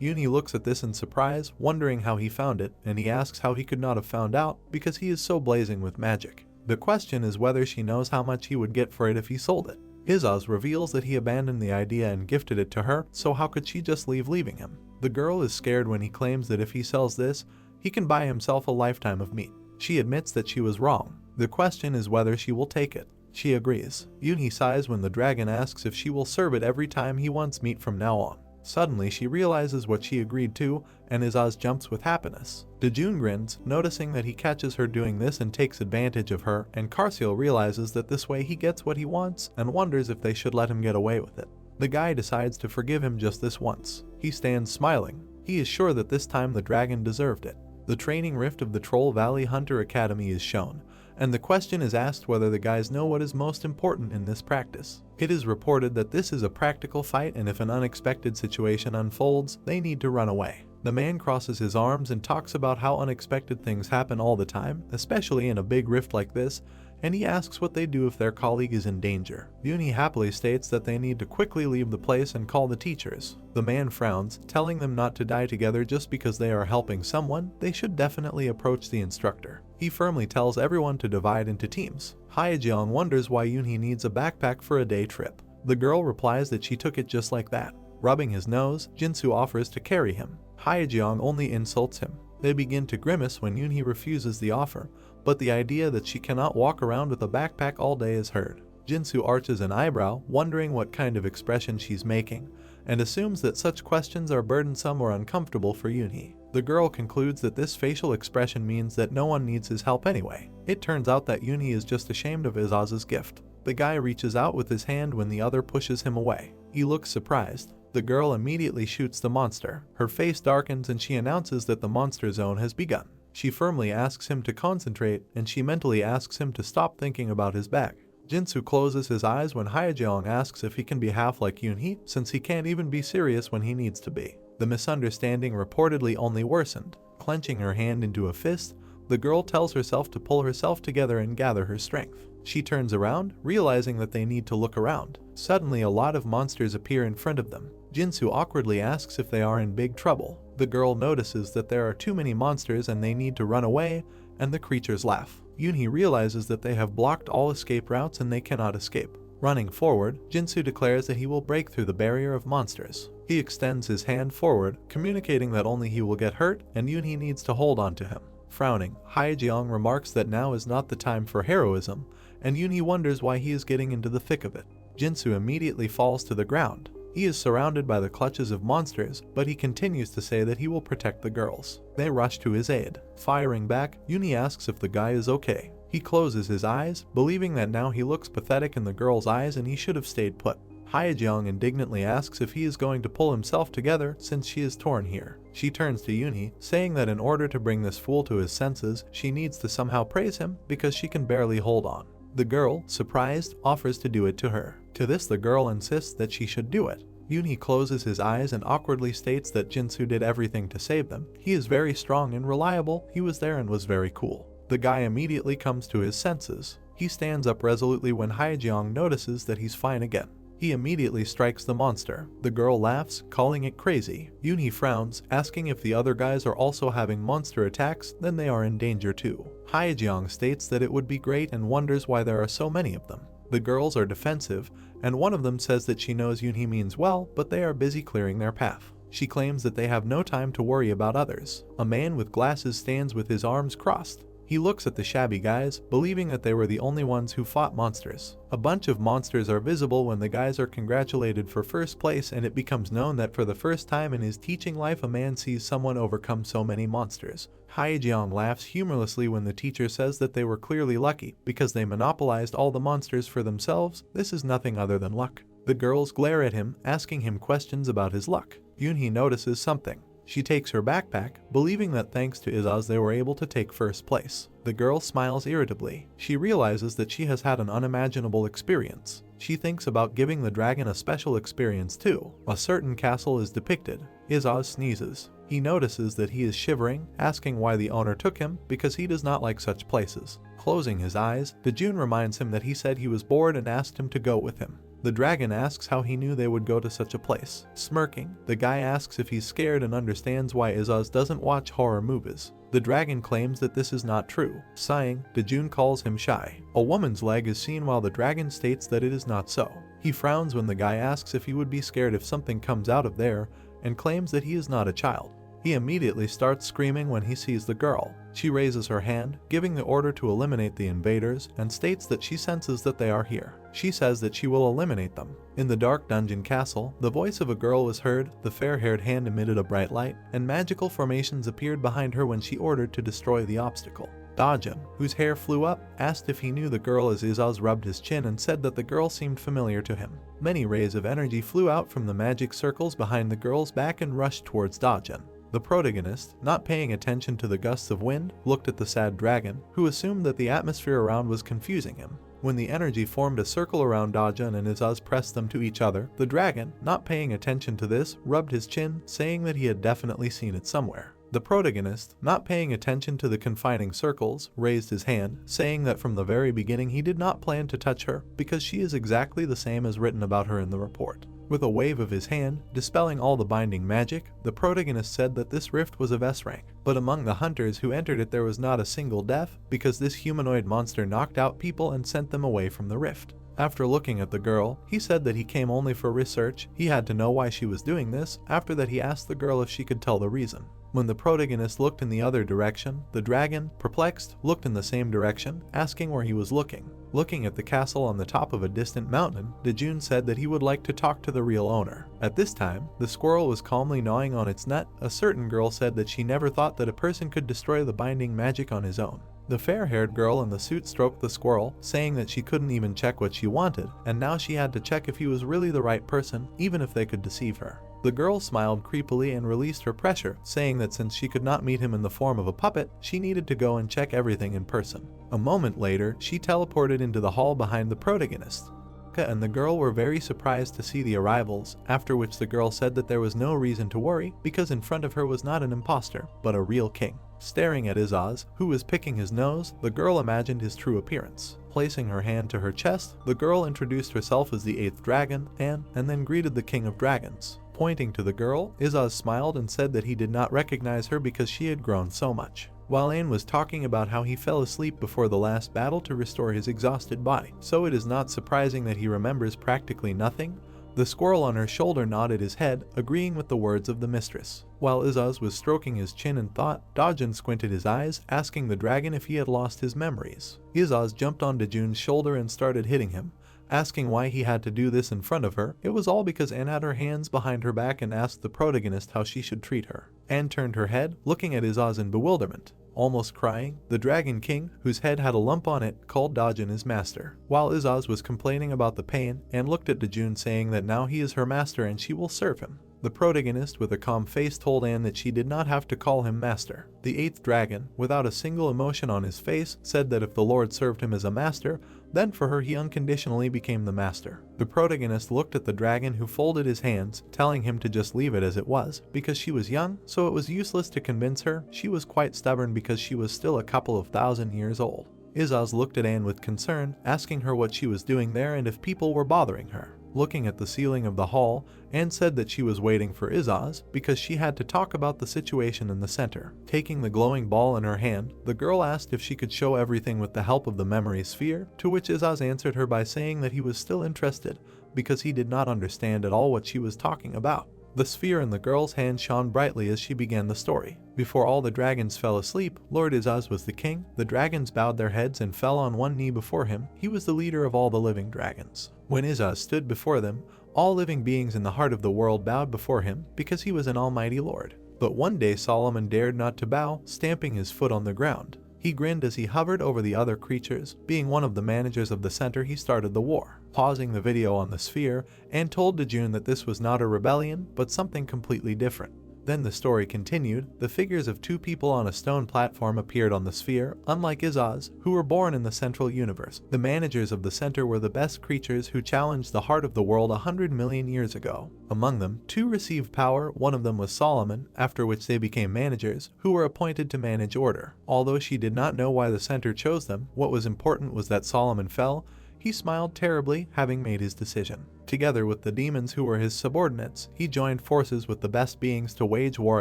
S1: Yunhee looks at this in surprise, wondering how he found it, and he asks how he could not have found out because he is so blazing with magic. The question is whether she knows how much he would get for it if he sold it. Izaz reveals that he abandoned the idea and gifted it to her, so how could she just leaving him? The girl is scared when he claims that if he sells this, he can buy himself a lifetime of meat. She admits that she was wrong. The question is whether she will take it. She agrees. Yunhee sighs when the dragon asks if she will serve it every time he wants meat from now on. Suddenly, she realizes what she agreed to, and Izaz jumps with happiness. Dojun grins, noticing that he catches her doing this and takes advantage of her, and Casriel realizes that this way he gets what he wants and wonders if they should let him get away with it. The guy decides to forgive him just this once. He stands smiling. He is sure that this time the dragon deserved it. The training rift of the Troll Valley Hunter Academy is shown, and the question is asked whether the guys know what is most important in this practice. It is reported that this is a practical fight, and if an unexpected situation unfolds, they need to run away. The man crosses his arms and talks about how unexpected things happen all the time, especially in a big rift like this, and he asks what they do if their colleague is in danger. Yunhee happily states that they need to quickly leave the place and call the teachers. The man frowns, telling them not to die together just because they are helping someone. They should definitely approach the instructor. He firmly tells everyone to divide into teams. Hyejeong wonders why Yunhee needs a backpack for a day trip. The girl replies that she took it just like that. Rubbing his nose, Jinsu offers to carry him. Hyejeong only insults him. They begin to grimace when Yunhee refuses the offer, but the idea that she cannot walk around with a backpack all day is heard. Jinsu arches an eyebrow, wondering what kind of expression she's making, and assumes that such questions are burdensome or uncomfortable for Yunhee. The girl concludes that this facial expression means that no one needs his help anyway. It turns out that Yunhee is just ashamed of Izaz's gift. The guy reaches out with his hand when the other pushes him away. He looks surprised. The girl immediately shoots the monster. Her face darkens and she announces that the monster zone has begun. She firmly asks him to concentrate, and she mentally asks him to stop thinking about his bag. Jinsu closes his eyes when Hyejeong asks if he can be half like Yunhee, since he can't even be serious when he needs to be. The misunderstanding reportedly only worsened. Clenching her hand into a fist, the girl tells herself to pull herself together and gather her strength. She turns around, realizing that they need to look around. Suddenly, a lot of monsters appear in front of them. Jinsu awkwardly asks if they are in big trouble. The girl notices that there are too many monsters and they need to run away, and the creatures laugh. Yunhee realizes that they have blocked all escape routes and they cannot escape. Running forward, Jinsu declares that he will break through the barrier of monsters. He extends his hand forward, communicating that only he will get hurt and Yunhee needs to hold on to him. Frowning, Hyejeong remarks that now is not the time for heroism, and Yunhee wonders why he is getting into the thick of it. Jinsu immediately falls to the ground. He is surrounded by the clutches of monsters, but he continues to say that he will protect the girls. They rush to his aid. Firing back, Yunhee asks if the guy is okay. He closes his eyes, believing that now he looks pathetic in the girl's eyes and he should have stayed put. Hyejeong indignantly asks if he is going to pull himself together since she is torn here. She turns to Yunhee, saying that in order to bring this fool to his senses, she needs to somehow praise him because she can barely hold on. The girl, surprised, offers to do it to her. To this, the girl insists that she should do it. Yunhee closes his eyes and awkwardly states that Jinsu did everything to save them. He is very strong and reliable. He was there and was very cool. The guy immediately comes to his senses. He stands up resolutely when Hyejeong notices that he's fine again. He immediately strikes the monster. The girl laughs, calling it crazy. Yunhee frowns, asking if the other guys are also having monster attacks, then they are in danger too. Hyejeong states that it would be great and wonders why there are so many of them. The girls are defensive, and one of them says that she knows Yunhee means well, but they are busy clearing their path. She claims that they have no time to worry about others. A man with glasses stands with his arms crossed. He looks at the shabby guys, believing that they were the only ones who fought monsters. A bunch of monsters are visible when the guys are congratulated for first place, and it becomes known that for the first time in his teaching life a man sees someone overcome so many monsters. Hyejeong laughs humorlessly when the teacher says that they were clearly lucky, because they monopolized all the monsters for themselves. This is nothing other than luck. The girls glare at him, asking him questions about his luck. Yunhee notices something. She takes her backpack, believing that thanks to Izaz they were able to take first place. The girl smiles irritably. She realizes that she has had an unimaginable experience. She thinks about giving the dragon a special experience too. A certain castle is depicted. Izaz sneezes. He notices that he is shivering, asking why the owner took him, because he does not like such places. Closing his eyes, Dojun reminds him that he said he was bored and asked him to go with him. The dragon asks how he knew they would go to such a place. Smirking, the guy asks if he's scared and understands why Izaz doesn't watch horror movies. The dragon claims that this is not true. Sighing, Dojun calls him shy. A woman's leg is seen while the dragon states that it is not so. He frowns when the guy asks if he would be scared if something comes out of there, and claims that he is not a child. He immediately starts screaming when he sees the girl. She raises her hand, giving the order to eliminate the invaders, and states that she senses that they are here. She says that she will eliminate them. In the dark dungeon castle, the voice of a girl was heard, the fair-haired hand emitted a bright light, and magical formations appeared behind her when she ordered to destroy the obstacle. Dojun, whose hair flew up, asked if he knew the girl as Izaz rubbed his chin and said that the girl seemed familiar to him. Many rays of energy flew out from the magic circles behind the girl's back and rushed towards Dojun. The protagonist, not paying attention to the gusts of wind, looked at the sad dragon, who assumed that the atmosphere around was confusing him. When the energy formed a circle around Dojun and Izaz pressed them to each other, the dragon, not paying attention to this, rubbed his chin, saying that he had definitely seen it somewhere. The protagonist, not paying attention to the confining circles, raised his hand, saying that from the very beginning he did not plan to touch her because she is exactly the same as written about her in the report. With a wave of his hand, dispelling all the binding magic, the protagonist said that this rift was of S rank, but among the hunters who entered it there was not a single death because this humanoid monster knocked out people and sent them away from the rift. After looking at the girl, he said that he came only for research. He had to know why she was doing this. After that he asked the girl if she could tell the reason. When the protagonist looked in the other direction, the dragon, perplexed, looked in the same direction, asking where he was looking. Looking at the castle on the top of a distant mountain, Dojun said that he would like to talk to the real owner. At this time, the squirrel was calmly gnawing on its nut. A certain girl said that she never thought that a person could destroy the binding magic on his own. The fair-haired girl in the suit stroked the squirrel, saying that she couldn't even check what she wanted, and now she had to check if he was really the right person, even if they could deceive her. The girl smiled creepily and released her pressure, saying that since she could not meet him in the form of a puppet, she needed to go and check everything in person. A moment later, she teleported into the hall behind the protagonist. And the girl were very surprised to see the arrivals, after which the girl said that there was no reason to worry because in front of her was not an imposter, but a real king. Staring at Izaz, who was picking his nose, the girl imagined his true appearance. Placing her hand to her chest, the girl introduced herself as the 8th dragon and then greeted the king of dragons. Pointing to the girl, Izaz smiled and said that he did not recognize her because she had grown so much. While Ain was talking about how he fell asleep before the last battle to restore his exhausted body, so it is not surprising that he remembers practically nothing. The squirrel on her shoulder nodded his head, agreeing with the words of the mistress. While Izaz was stroking his chin in thought, Dojun squinted his eyes, asking the dragon if he had lost his memories. Izaz jumped on Dojun's shoulder and started hitting him, asking why he had to do this in front of her. It was all because Anne had her hands behind her back and asked the protagonist how she should treat her. Anne turned her head, looking at Izaz in bewilderment. Almost crying, the Dragon King, whose head had a lump on it, called Dojun his master. While Izaz was complaining about the pain, Anne looked at Dojun saying that now he is her master and she will serve him. The protagonist with a calm face told Anne that she did not have to call him master. The 8th dragon, without a single emotion on his face, said that if the Lord served him as a master, then for her he unconditionally became the master. The protagonist looked at the dragon who folded his hands, telling him to just leave it as it was, because she was young, so it was useless to convince her. She was quite stubborn because she was still a couple of thousand years old. Izaz looked at Anne with concern, asking her what she was doing there and if people were bothering her. Looking at the ceiling of the hall, Anne said that she was waiting for Izaz because she had to talk about the situation in the center. Taking the glowing ball in her hand, the girl asked if she could show everything with the help of the memory sphere, to which Izaz answered her by saying that he was still interested because he did not understand at all what she was talking about. The sphere in the girl's hand shone brightly as she began the story. Before all the dragons fell asleep, Lord Izaz was the king. The dragons bowed their heads and fell on one knee before him. He was the leader of all the living dragons. When Izaz stood before them, all living beings in the heart of the world bowed before him because he was an almighty lord. But one day Solomon dared not to bow, stamping his foot on the ground. He grinned as he hovered over the other creatures. Being one of the managers of the center, he started the war. Pausing the video on the sphere, and told Dojun that this was not a rebellion, but something completely different. Then the story continued. The figures of 2 people on a stone platform appeared on the sphere, unlike Izaz, who were born in the central universe. The managers of the center were the best creatures who challenged the heart of the world 100 million years ago. Among them, 2 received power. One of them was Solomon, after which they became managers, who were appointed to manage order. Although she did not know why the center chose them, what was important was that Solomon fell. He smiled terribly, having made his decision. Together with the demons who were his subordinates, he joined forces with the best beings to wage war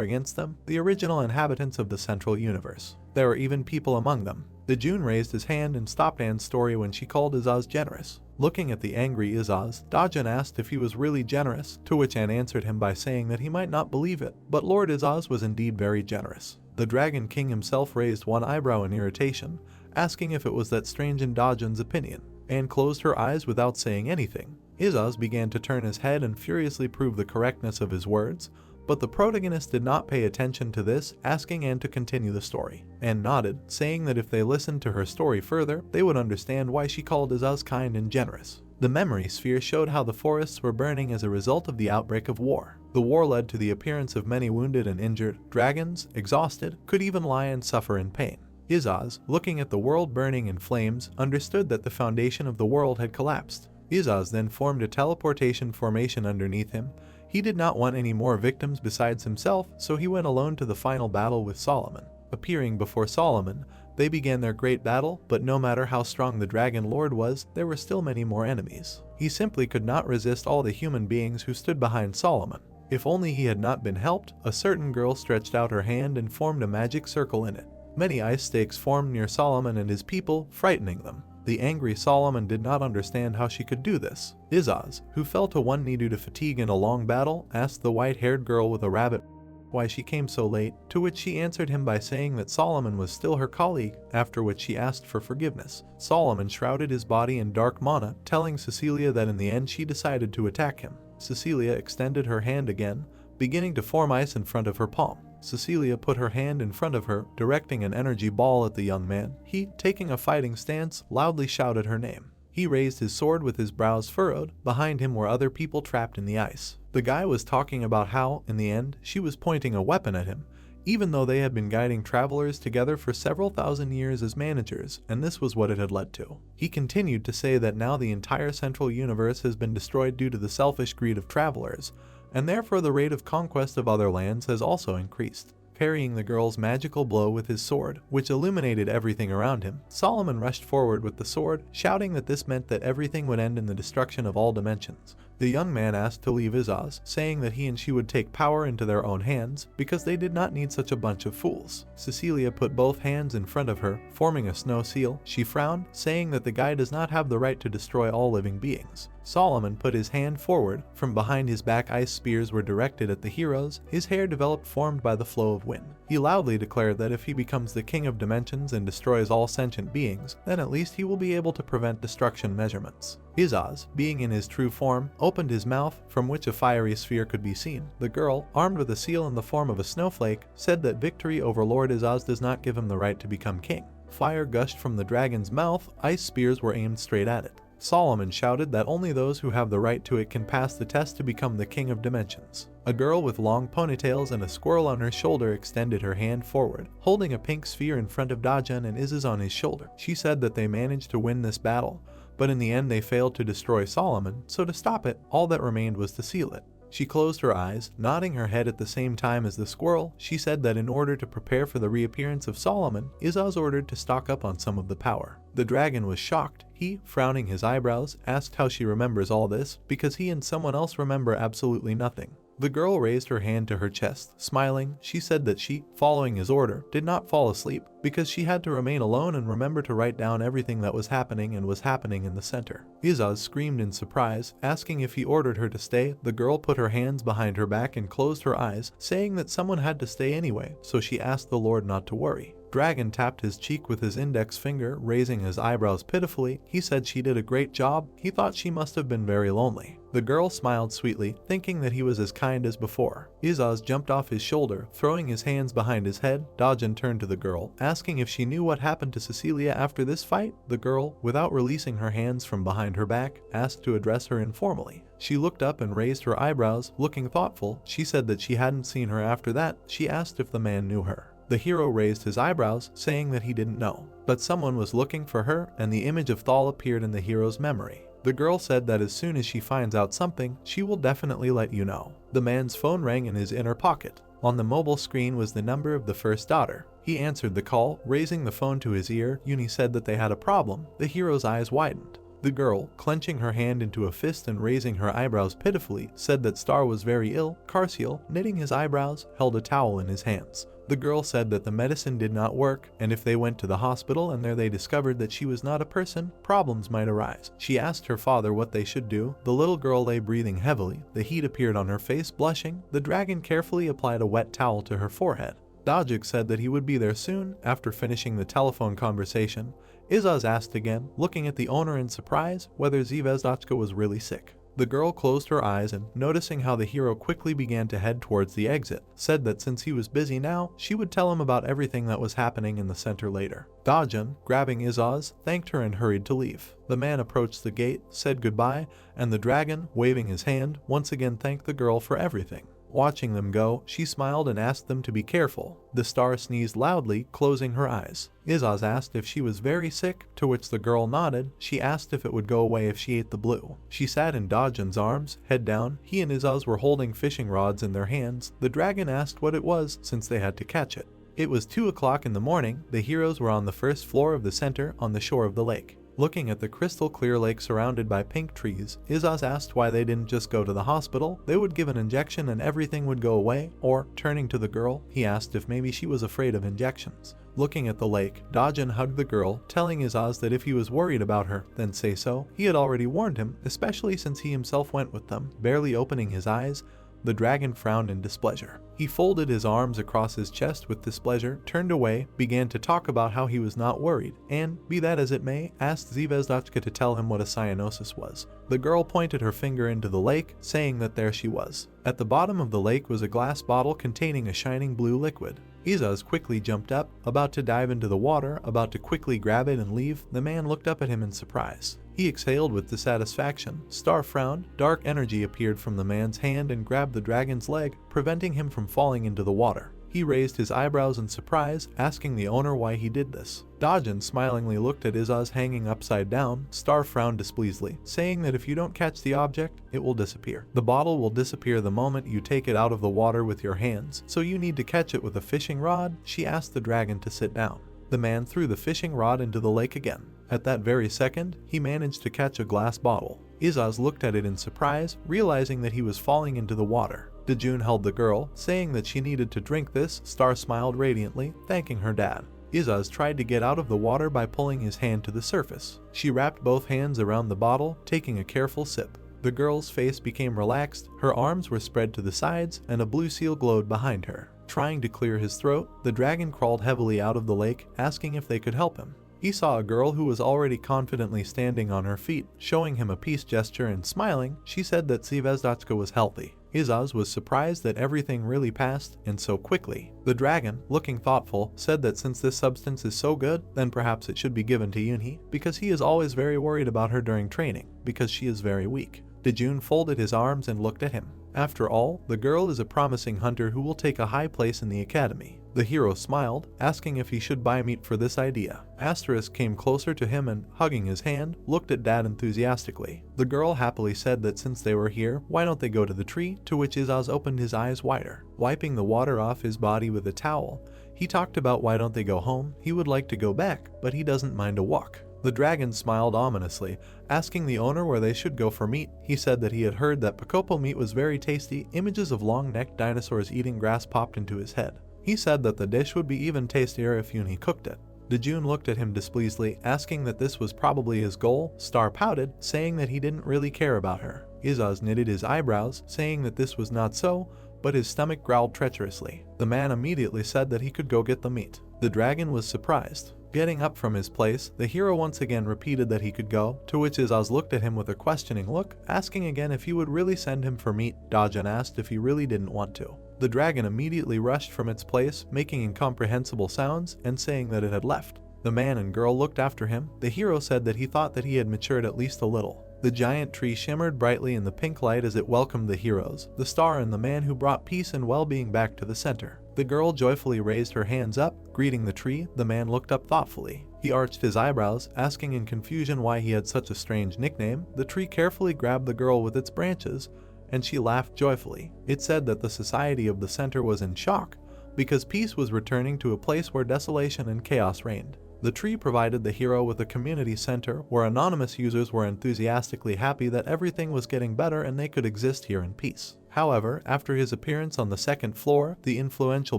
S1: against them, the original inhabitants of the central universe. There were even people among them. Dojun raised his hand and stopped Anne's story when she called Izaz generous. Looking at the angry Izaz, Dojun asked if he was really generous, to which Anne answered him by saying that he might not believe it, but Lord Izaz was indeed very generous. The Dragon King himself raised one eyebrow in irritation, asking if it was that strange in Dojun's opinion. Anne closed her eyes without saying anything. Izaz began to turn his head and furiously prove the correctness of his words, but the protagonist did not pay attention to this, asking Anne to continue the story. Anne nodded, saying that if they listened to her story further, they would understand why she called Izaz kind and generous. The memory sphere showed how the forests were burning as a result of the outbreak of war. The war led to the appearance of many wounded and injured. Dragons, exhausted, could even lie and suffer in pain. Izaz, looking at the world burning in flames, understood that the foundation of the world had collapsed. Izaz then formed a teleportation formation underneath him. He did not want any more victims besides himself, so he went alone to the final battle with Solomon. Appearing before Solomon, they began their great battle, but no matter how strong the Dragon Lord was, there were still many more enemies. He simply could not resist all the human beings who stood behind Solomon. If only he had not been helped, a certain girl stretched out her hand and formed a magic circle in it. Many ice stakes formed near Solomon and his people, frightening them. The angry Solomon did not understand how she could do this. Izaz, who fell to one knee due to fatigue in a long battle, asked the white-haired girl with a rabbit why she came so late, to which she answered him by saying that Solomon was still her colleague, after which she asked for forgiveness. Solomon shrouded his body in dark mana, telling Cecilia that in the end she decided to attack him. Cecilia extended her hand again, beginning to form ice in front of her palm. Cecilia put her hand in front of her, directing an energy ball at the young man. He, taking a fighting stance, loudly shouted her name. He raised his sword with his brows furrowed. Behind him were other people trapped in the ice. The guy was talking about how, in the end, she was pointing a weapon at him, even though they had been guiding travelers together for several thousand years as managers, and this was what it had led to. He continued to say that now the entire central universe has been destroyed due to the selfish greed of travelers, and therefore the rate of conquest of other lands has also increased. Parrying the girl's magical blow with his sword, which illuminated everything around him, Solomon rushed forward with the sword, shouting that this meant that everything would end in the destruction of all dimensions. The young man asked to leave Izaz, saying that he and she would take power into their own hands, because they did not need such a bunch of fools. Cecilia put both hands in front of her, forming a snow seal. She frowned, saying that the guy does not have the right to destroy all living beings. Solomon put his hand forward. From behind his back, ice spears were directed at the heroes. His hair developed, formed by the flow of wind. He loudly declared that if he becomes the king of dimensions and destroys all sentient beings, then at least he will be able to prevent destruction measurements. Izaz, being in his true form, opened his mouth, from which a fiery sphere could be seen. The girl, armed with a seal in the form of a snowflake, said that victory over Lord Izaz does not give him the right to become king. Fire gushed from the dragon's mouth. Ice spears were aimed straight at it. Solomon shouted that only those who have the right to it can pass the test to become the king of dimensions. A girl with long ponytails and a squirrel on her shoulder extended her hand forward, holding a pink sphere in front of Dojun and Izaz on his shoulder. She said that they managed to win this battle, but in the end they failed to destroy Solomon, so to stop it, all that remained was to seal it. She closed her eyes, nodding her head at the same time as the squirrel. She said that in order to prepare for the reappearance of Solomon, Izaz ordered to stock up on some of the power. The dragon was shocked. He, frowning his eyebrows, asked how she remembers all this, because he and someone else remember absolutely nothing. The girl raised her hand to her chest, smiling. She said that she, following his order, did not fall asleep, because she had to remain alone and remember to write down everything that was happening and was happening in the center. Izaz screamed in surprise, asking if he ordered her to stay. The girl put her hands behind her back and closed her eyes, saying that someone had to stay anyway, so she asked the Lord not to worry. Dragon tapped his cheek with his index finger, raising his eyebrows pitifully. He said she did a great job. He thought she must have been very lonely. The girl smiled sweetly, thinking that he was as kind as before. Izaz jumped off his shoulder, throwing his hands behind his head. Dojun turned to the girl, asking if she knew what happened to Cecilia after this fight. The girl, without releasing her hands from behind her back, asked to address her informally. She looked up and raised her eyebrows, looking thoughtful. She said that she hadn't seen her after that. She asked if the man knew her. The hero raised his eyebrows, saying that he didn't know. But someone was looking for her, and the image of Thal appeared in the hero's memory. The girl said that as soon as she finds out something, she will definitely let you know. The man's phone rang in his inner pocket. On the mobile screen was the number of the first daughter. He answered the call, raising the phone to his ear. Yunhee said that they had a problem. The hero's eyes widened. The girl, clenching her hand into a fist and raising her eyebrows pitifully, said that Star was very ill. Carciel, knitting his eyebrows, held a towel in his hands. The girl said that the medicine did not work, and if they went to the hospital and there they discovered that she was not a person, problems might arise. She asked her father what they should do. The little girl lay breathing heavily. The heat appeared on her face, blushing. The dragon carefully applied a wet towel to her forehead. Dojun said that he would be there soon. After finishing the telephone conversation, Izaz asked again, looking at the owner in surprise, whether Zvezdachka was really sick. The girl closed her eyes and, noticing how the hero quickly began to head towards the exit, said that since he was busy now, she would tell him about everything that was happening in the center later. Dojun, grabbing Izaz, thanked her and hurried to leave. The man approached the gate, said goodbye, and the dragon, waving his hand, once again thanked the girl for everything. Watching them go, she smiled and asked them to be careful. The star sneezed loudly, closing her eyes. Izaz asked if she was very sick, to which the girl nodded. She asked if it would go away if she ate the blue. She sat in Dojun's arms, head down. He and Izaz were holding fishing rods in their hands. The dragon asked what it was, since they had to catch it. It was 2 o'clock in the morning. The heroes were on the first floor of the center, on the shore of the lake. Looking at the crystal clear lake surrounded by pink trees, Izaz asked why they didn't just go to the hospital. They would give an injection and everything would go away, or, turning to the girl, he asked if maybe she was afraid of injections. Looking at the lake, Dojun hugged the girl, telling Izaz that if he was worried about her, then say so. He had already warned him, especially since he himself went with them. Barely opening his eyes, the dragon frowned in displeasure. He folded his arms across his chest with displeasure, turned away, began to talk about how he was not worried, and, be that as it may, asked Zvezdochka to tell him what a cyanosis was. The girl pointed her finger into the lake, saying that there she was. At the bottom of the lake was a glass bottle containing a shining blue liquid. Izaz quickly jumped up, about to dive into the water, about to quickly grab it and leave. The man looked up at him in surprise. He exhaled with dissatisfaction. Star frowned. Dark energy appeared from the man's hand and grabbed the dragon's leg, preventing him from falling into the water. He raised his eyebrows in surprise, asking the owner why he did this. Dojun smilingly looked at Izaz hanging upside down. Star frowned displeasingly, saying that if you don't catch the object, it will disappear. The bottle will disappear the moment you take it out of the water with your hands, so you need to catch it with a fishing rod. She asked the dragon to sit down. The man threw the fishing rod into the lake again. At that very second, he managed to catch a glass bottle. Izaz looked at it in surprise, realizing that he was falling into the water. Dojun held the girl, saying that she needed to drink this. Star smiled radiantly, thanking her dad. Izaz tried to get out of the water by pulling his hand to the surface. She wrapped both hands around the bottle, taking a careful sip. The girl's face became relaxed, her arms were spread to the sides, and a blue seal glowed behind her. Trying to clear his throat, the dragon crawled heavily out of the lake, asking if they could help him. He saw a girl who was already confidently standing on her feet, showing him a peace gesture and smiling. She said that Zvezdochka was healthy. Izaz was surprised that everything really passed, and so quickly. The dragon, looking thoughtful, said that since this substance is so good, then perhaps it should be given to Yunhee, because he is always very worried about her during training, because she is very weak. Dojun folded his arms and looked at him. After all, the girl is a promising hunter who will take a high place in the academy. The hero smiled, asking if he should buy meat for this idea. Asterisk came closer to him and, hugging his hand, looked at Dad enthusiastically. The girl happily said that since they were here, why don't they go to the tree, to which Izaz opened his eyes wider. Wiping the water off his body with a towel, he talked about why don't they go home. He would like to go back, but he doesn't mind a walk. The dragon smiled ominously, asking the owner where they should go for meat. He said that he had heard that Pocopo meat was very tasty. Images of long-necked dinosaurs eating grass popped into his head. He said that the dish would be even tastier if Yunhee cooked it. Dojun looked at him displeasedly, asking that this was probably his goal. Star pouted, saying that he didn't really care about her. Izaz knitted his eyebrows, saying that this was not so, but his stomach growled treacherously. The man immediately said that he could go get the meat. The dragon was surprised. Getting up from his place, the hero once again repeated that he could go, to which Izaz looked at him with a questioning look, asking again if he would really send him for meat. Dojun asked if he really didn't want to. The dragon immediately rushed from its place, making incomprehensible sounds and saying that it had left. The man and girl looked after him. The hero said that he thought that he had matured at least a little. The giant tree shimmered brightly in the pink light as it welcomed the heroes, the star and the man who brought peace and well-being back to the center. The girl joyfully raised her hands up, greeting the tree. The man looked up thoughtfully. He arched his eyebrows, asking in confusion why he had such a strange nickname. The tree carefully grabbed the girl with its branches, and she laughed joyfully. It said that the society of the center was in shock, because peace was returning to a place where desolation and chaos reigned. The tree provided the hero with a community center where anonymous users were enthusiastically happy that everything was getting better and they could exist here in peace. However, after his appearance on the second floor, the influential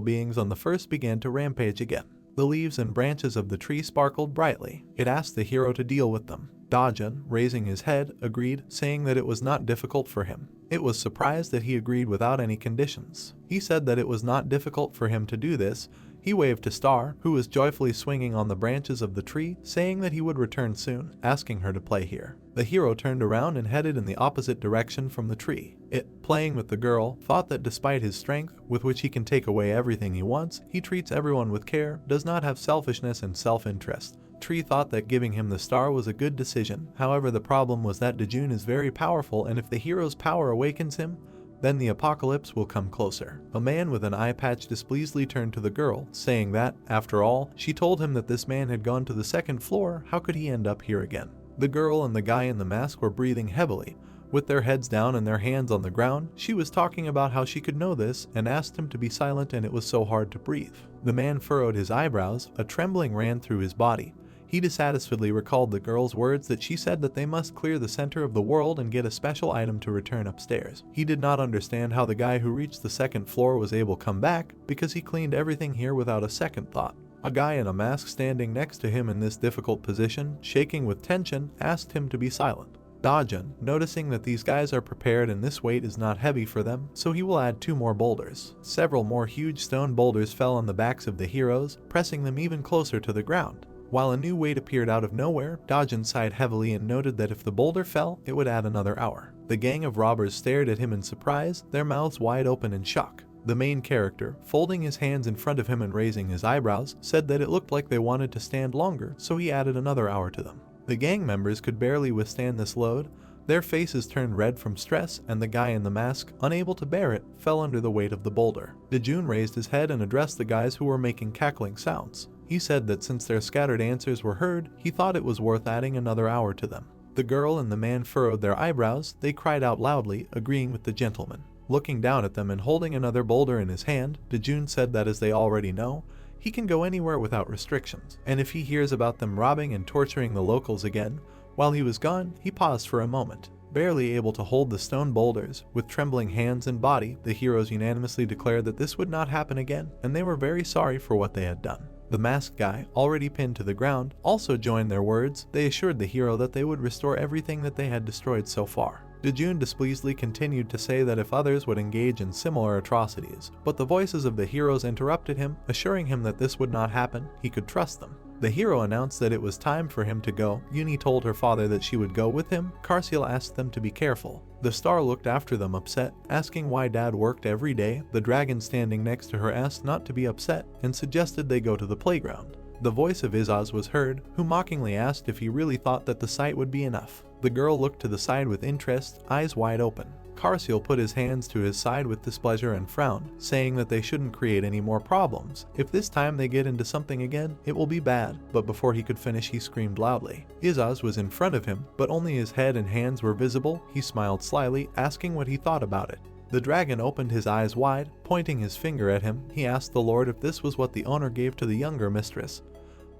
S1: beings on the first began to rampage again. The leaves and branches of the tree sparkled brightly. It asked the hero to deal with them. Dojun, raising his head, agreed, saying that it was not difficult for him. It was surprised that he agreed without any conditions. He said that it was not difficult for him to do this. He waved to Star, who was joyfully swinging on the branches of the tree, saying that he would return soon, asking her to play here. The hero turned around and headed in the opposite direction from the tree. It, playing with the girl, thought that despite his strength, with which he can take away everything he wants, he treats everyone with care, does not have selfishness and self-interest. Tree thought that giving him the star was a good decision. However, the problem was that Dojun is very powerful, and if the hero's power awakens him, then the apocalypse will come closer. A man with an eye patch displeasedly turned to the girl, saying that, after all, she told him that this man had gone to the second floor, how could he end up here again? The girl and the guy in the mask were breathing heavily, with their heads down and their hands on the ground. She was talking about how she could know this and asked him to be silent, and it was so hard to breathe. The man furrowed his eyebrows, a trembling ran through his body. He dissatisfiedly recalled the girl's words that she said that they must clear the center of the world and get a special item to return upstairs. He did not understand how the guy who reached the second floor was able to come back, because he cleaned everything here without a second thought. A guy in a mask standing next to him in this difficult position, shaking with tension, asked him to be silent. Dojun, noticing that these guys are prepared and this weight is not heavy for them, so he will add 2 more boulders. Several more huge stone boulders fell on the backs of the heroes, pressing them even closer to the ground. While a new weight appeared out of nowhere, Dojun sighed heavily and noted that if the boulder fell, it would add another hour. The gang of robbers stared at him in surprise, their mouths wide open in shock. The main character, folding his hands in front of him and raising his eyebrows, said that it looked like they wanted to stand longer, so he added another hour to them. The gang members could barely withstand this load. Their faces turned red from stress, and the guy in the mask, unable to bear it, fell under the weight of the boulder. Dojun raised his head and addressed the guys who were making cackling sounds. He said that since their scattered answers were heard, he thought it was worth adding another hour to them. The girl and the man furrowed their eyebrows. They cried out loudly, agreeing with the gentleman. Looking down at them and holding another boulder in his hand, Dojun said that as they already know, he can go anywhere without restrictions, and if he hears about them robbing and torturing the locals again. While he was gone, he paused for a moment. Barely able to hold the stone boulders, with trembling hands and body, the heroes unanimously declared that this would not happen again, and they were very sorry for what they had done. The masked guy, already pinned to the ground, also joined their words. They assured the hero that they would restore everything that they had destroyed so far. Dojun displeasedly continued to say that if others would engage in similar atrocities, but the voices of the heroes interrupted him, assuring him that this would not happen, he could trust them. The hero announced that it was time for him to go. Yunhee told her father that she would go with him. Karsiel asked them to be careful. The star looked after them upset, asking why dad worked every day. The dragon standing next to her asked not to be upset and suggested they go to the playground. The voice of Izaz was heard, who mockingly asked if he really thought that the sight would be enough. The girl looked to the side with interest, eyes wide open. Karsiel put his hands to his side with displeasure and frowned, saying that they shouldn't create any more problems. If this time they get into something again, it will be bad. But before he could finish, he screamed loudly. Izaz was in front of him, but only his head and hands were visible. He smiled slyly, asking what he thought about it. The dragon opened his eyes wide, pointing his finger at him. He asked the lord if this was what the owner gave to the younger mistress.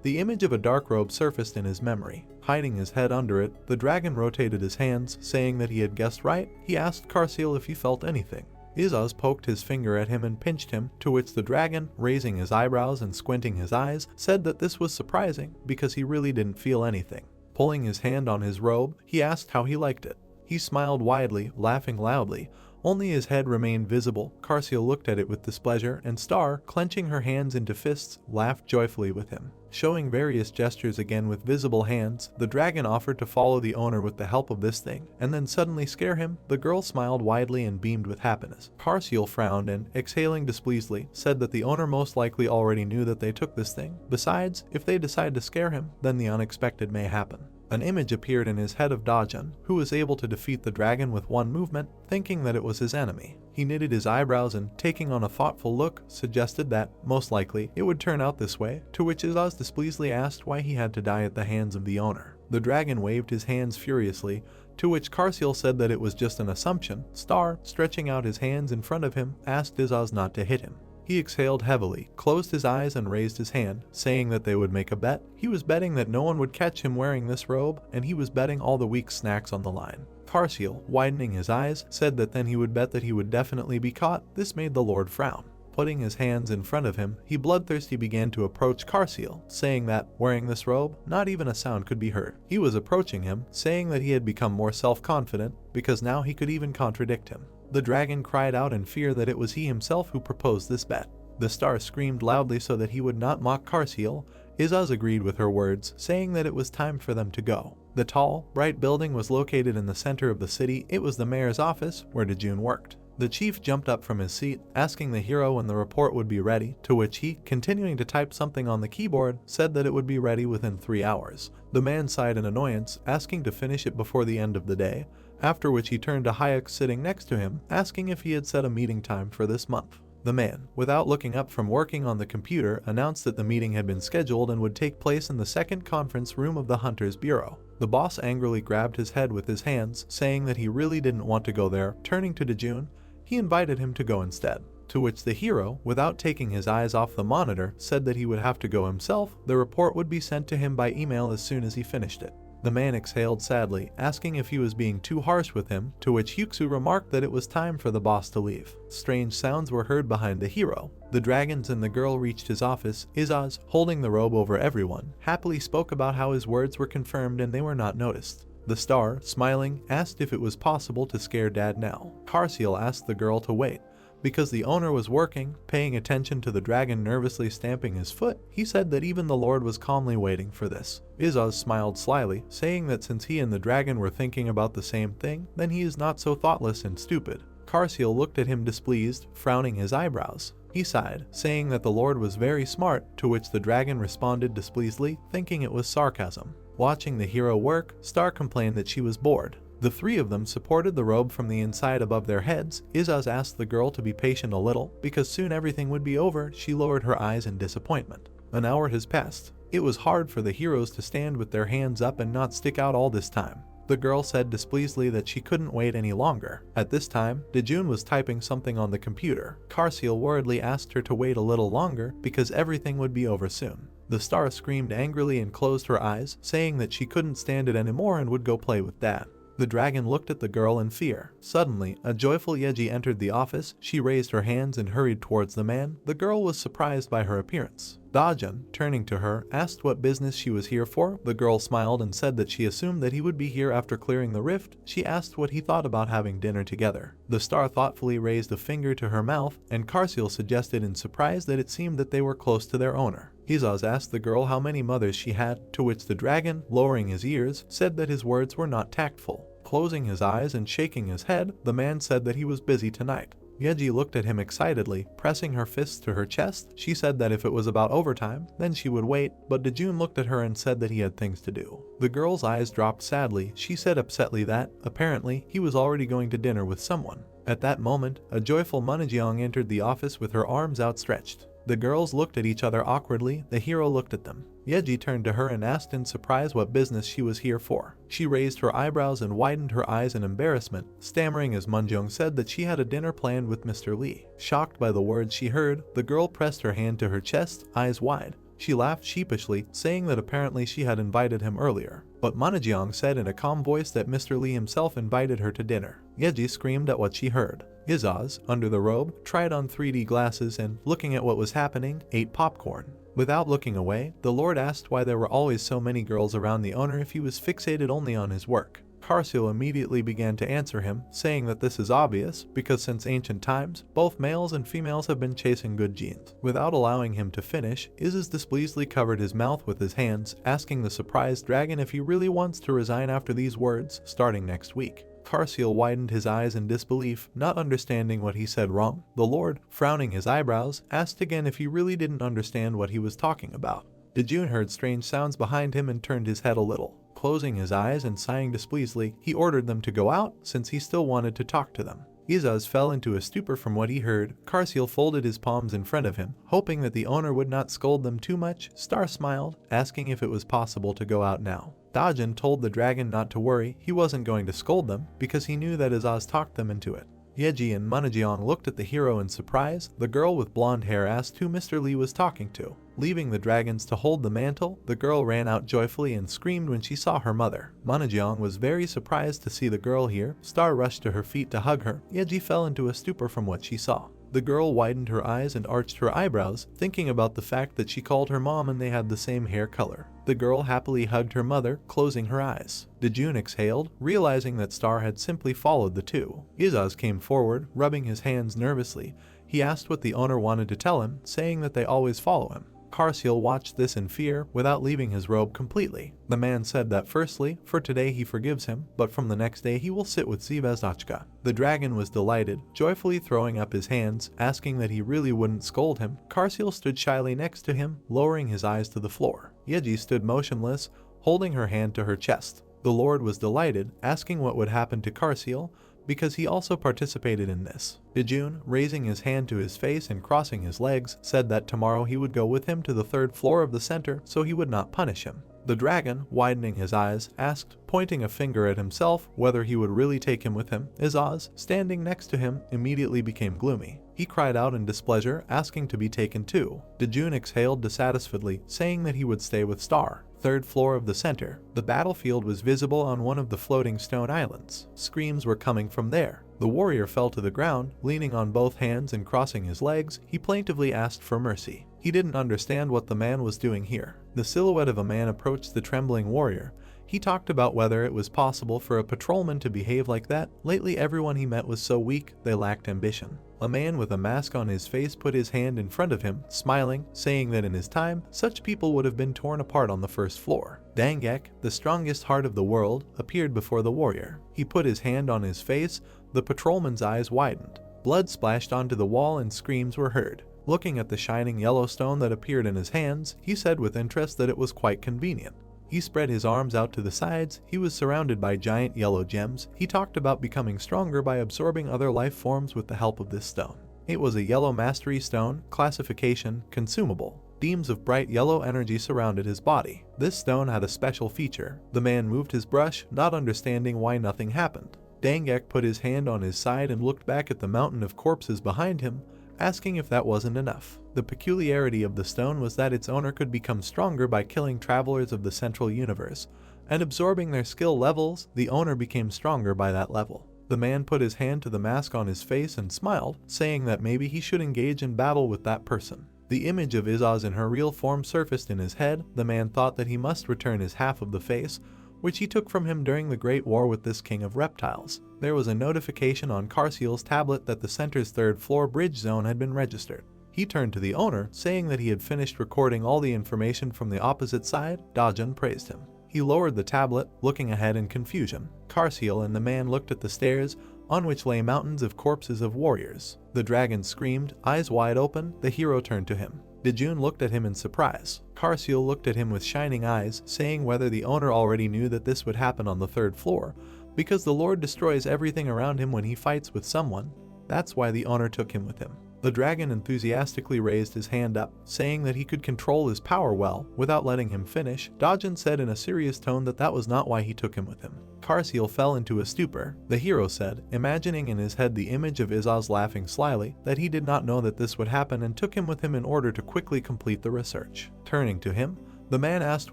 S1: The image of a dark robe surfaced in his memory. Hiding his head under it, the dragon rotated his hands, saying that he had guessed right. He asked Karsiel if he felt anything. Izaz poked his finger at him and pinched him, to which the dragon, raising his eyebrows and squinting his eyes, said that this was surprising because he really didn't feel anything. Pulling his hand on his robe, he asked how he liked it. He smiled widely, laughing loudly. Only his head remained visible. Karsiel looked at it with displeasure, and Star, clenching her hands into fists, laughed joyfully with him. Showing various gestures again with visible hands, the dragon offered to follow the owner with the help of this thing, and then suddenly scare him. The girl smiled widely and beamed with happiness. Karsiel frowned and, exhaling displeasedly, said that the owner most likely already knew that they took this thing. Besides, if they decide to scare him, then the unexpected may happen. An image appeared in his head of Dojun, who was able to defeat the dragon with one movement, thinking that it was his enemy. He knitted his eyebrows and, taking on a thoughtful look, suggested that, most likely, it would turn out this way, to which Izaz displeasedly asked why he had to die at the hands of the owner. The dragon waved his hands furiously, to which Karsiel said that it was just an assumption. Star, stretching out his hands in front of him, asked Izaz not to hit him. He exhaled heavily, closed his eyes and raised his hand, saying that they would make a bet. He was betting that no one would catch him wearing this robe, and he was betting all the week's snacks on the line. Karsiel, widening his eyes, said that then he would bet that he would definitely be caught. This made the lord frown. Putting his hands in front of him, he bloodthirsty began to approach Karsiel, saying that, wearing this robe, not even a sound could be heard. He was approaching him, saying that he had become more self-confident, because now he could even contradict him. The dragon cried out in fear that it was he himself who proposed this bet. The star screamed loudly so that he would not mock Karsiel. Izaz agreed with her words, saying that it was time for them to go. The tall, bright building was located in the center of the city. It was the mayor's office, where Dojun worked. The chief jumped up from his seat, asking the hero when the report would be ready, to which he, continuing to type something on the keyboard, said that it would be ready within 3 hours. The man sighed in annoyance, asking to finish it before the end of the day, after which he turned to Hayek sitting next to him, asking if he had set a meeting time for this month. The man, without looking up from working on the computer, announced that the meeting had been scheduled and would take place in the second conference room of the Hunter's Bureau. The boss angrily grabbed his head with his hands, saying that he really didn't want to go there. Turning to Dojun, he invited him to go instead, to which the hero, without taking his eyes off the monitor, said that he would have to go himself. The report would be sent to him by email as soon as he finished it. The man exhaled sadly, asking if he was being too harsh with him, to which Hyuksu remarked that it was time for the boss to leave. Strange sounds were heard behind the hero. The dragons and the girl reached his office. Izaz, holding the robe over everyone, happily spoke about how his words were confirmed and they were not noticed. The star, smiling, asked if it was possible to scare Dad now. Karsiel asked the girl to wait. Because the owner was working, paying attention to the dragon nervously stamping his foot, he said that even the Lord was calmly waiting for this. Izaz smiled slyly, saying that since he and the dragon were thinking about the same thing, then he is not so thoughtless and stupid. Karsiel looked at him displeased, frowning his eyebrows. He sighed, saying that the Lord was very smart, to which the dragon responded displeasedly, thinking it was sarcasm. Watching the hero work, Star complained that she was bored. The three of them supported the robe from the inside above their heads. Izaz asked the girl to be patient a little, because soon everything would be over. She lowered her eyes in disappointment. An hour has passed. It was hard for the heroes to stand with their hands up and not stick out all this time. The girl said displeasedly that she couldn't wait any longer. At this time, Dojun was typing something on the computer. Karsiel worriedly asked her to wait a little longer, because everything would be over soon. The star screamed angrily and closed her eyes, saying that she couldn't stand it anymore and would go play with Dad. The dragon looked at the girl in fear. Suddenly, a joyful Yeji entered the office. She raised her hands and hurried towards the man. The girl was surprised by her appearance. Dojun, turning to her, asked what business she was here for. The girl smiled and said that she assumed that he would be here after clearing the rift. She asked what he thought about having dinner together. The star thoughtfully raised a finger to her mouth, and Karsiel suggested in surprise that it seemed that they were close to their owner. Izaz asked the girl how many mothers she had, to which the dragon, lowering his ears, said that his words were not tactful. Closing his eyes and shaking his head, the man said that he was busy tonight. Yeji looked at him excitedly, pressing her fists to her chest. She said that if it was about overtime, then she would wait, but Dojun looked at her and said that he had things to do. The girl's eyes dropped sadly. She said upsetly that, apparently, he was already going to dinner with someone. At that moment, a joyful Manhwa entered the office with her arms outstretched. The girls looked at each other awkwardly. The hero looked at them. Yeji turned to her and asked in surprise what business she was here for. She raised her eyebrows and widened her eyes in embarrassment, stammering as Manhwa said that she had a dinner planned with Mr. Lee. Shocked by the words she heard, the girl pressed her hand to her chest, eyes wide. She laughed sheepishly, saying that apparently she had invited him earlier. But Manhwa said in a calm voice that Mr. Lee himself invited her to dinner. Yeji screamed at what she heard. Izaz, under the robe, tried on 3D glasses and, looking at what was happening, ate popcorn. Without looking away, the Lord asked why there were always so many girls around the owner if he was fixated only on his work. Karsiel immediately began to answer him, saying that this is obvious, because since ancient times, both males and females have been chasing good genes. Without allowing him to finish, Izaz displeasedly covered his mouth with his hands, asking the surprised dragon if he really wants to resign after these words, starting next week. Karsiel widened his eyes in disbelief, not understanding what he said wrong. The Lord, frowning his eyebrows, asked again if he really didn't understand what he was talking about. Dojun heard strange sounds behind him and turned his head a little. Closing his eyes and sighing displeasedly, he ordered them to go out, since he still wanted to talk to them. Izaz fell into a stupor from what he heard. Karsiel folded his palms in front of him, hoping that the owner would not scold them too much. Star smiled, asking if it was possible to go out now. Dojun told the dragon not to worry. He wasn't going to scold them, because he knew that Izaz talked them into it. Yeji and Manhwa looked at the hero in surprise. The girl with blonde hair asked who Mr. Lee was talking to. Leaving the dragons to hold the mantle, the girl ran out joyfully and screamed when she saw her mother. Manhwa was very surprised to see the girl here. Star rushed to her feet to hug her. Yeji fell into a stupor from what she saw. The girl widened her eyes and arched her eyebrows, thinking about the fact that she called her mom and they had the same hair color. The girl happily hugged her mother, closing her eyes. Dojun exhaled, realizing that Star had simply followed the two. Izaz came forward, rubbing his hands nervously. He asked what the owner wanted to tell him, saying that they always follow him. Karsiel watched this in fear without leaving his robe completely. The man said that firstly, for today he forgives him, but from the next day he will sit with Zvezdochka. The dragon was delighted, joyfully throwing up his hands, asking that he really wouldn't scold him. Karsiel stood shyly next to him, lowering his eyes to the floor. Yeji stood motionless, holding her hand to her chest. The Lord was delighted, asking what would happen to Karsiel, because he also participated in this. Dojun, raising his hand to his face and crossing his legs, said that tomorrow he would go with him to the 3rd floor of the center so he would not punish him. The dragon, widening his eyes, asked, pointing a finger at himself, whether he would really take him with him. Izaz, standing next to him, immediately became gloomy. He cried out in displeasure, asking to be taken too. Dojun exhaled dissatisfiedly, saying that he would stay with Star. 3rd floor of the center. The battlefield was visible on one of the floating stone islands. Screams were coming from there. The warrior fell to the ground, leaning on both hands and crossing his legs. He plaintively asked for mercy. He didn't understand what the man was doing here. The silhouette of a man approached the trembling warrior. He talked about whether it was possible for a patrolman to behave like that. Lately everyone he met was so weak, they lacked ambition. A man with a mask on his face put his hand in front of him, smiling, saying that in his time, such people would have been torn apart on the 1st floor. Dangek, the strongest heart of the world, appeared before the warrior. He put his hand on his face. The patrolman's eyes widened. Blood splashed onto the wall and screams were heard. Looking at the shining yellow stone that appeared in his hands, he said with interest that it was quite convenient. He spread his arms out to the sides. He was surrounded by giant yellow gems. He talked about becoming stronger by absorbing other life forms with the help of this stone. It was a yellow mastery stone, classification, consumable. Beams of bright yellow energy surrounded his body. This stone had a special feature. The man moved his brush, not understanding why nothing happened. Dangek put his hand on his side and looked back at the mountain of corpses behind him, asking if that wasn't enough. The peculiarity of the stone was that its owner could become stronger by killing travelers of the central universe, and absorbing their skill levels. The owner became stronger by that level. The man put his hand to the mask on his face and smiled, saying that maybe he should engage in battle with that person. The image of Izaz in her real form surfaced in his head. The man thought that he must return his half of the face, which he took from him during the Great War with this king of reptiles. There was a notification on Karsiel's tablet that the center's 3rd floor bridge zone had been registered. He turned to the owner, saying that he had finished recording all the information from the opposite side. Dojun praised him. He lowered the tablet, looking ahead in confusion. Karsiel and the man looked at the stairs, on which lay mountains of corpses of warriors. The dragon screamed, eyes wide open. The hero turned to him. Dojun looked at him in surprise. Karsiel looked at him with shining eyes, saying whether the owner already knew that this would happen on the 3rd floor, because the Lord destroys everything around him when he fights with someone. That's why the owner took him with him. The dragon enthusiastically raised his hand up, saying that he could control his power well. Without letting him finish, Dojun said in a serious tone that that was not why he took him with him. Karsiel fell into a stupor. The hero said, imagining in his head the image of Izaz laughing slyly, that he did not know that this would happen and took him with him in order to quickly complete the research. Turning to him, the man asked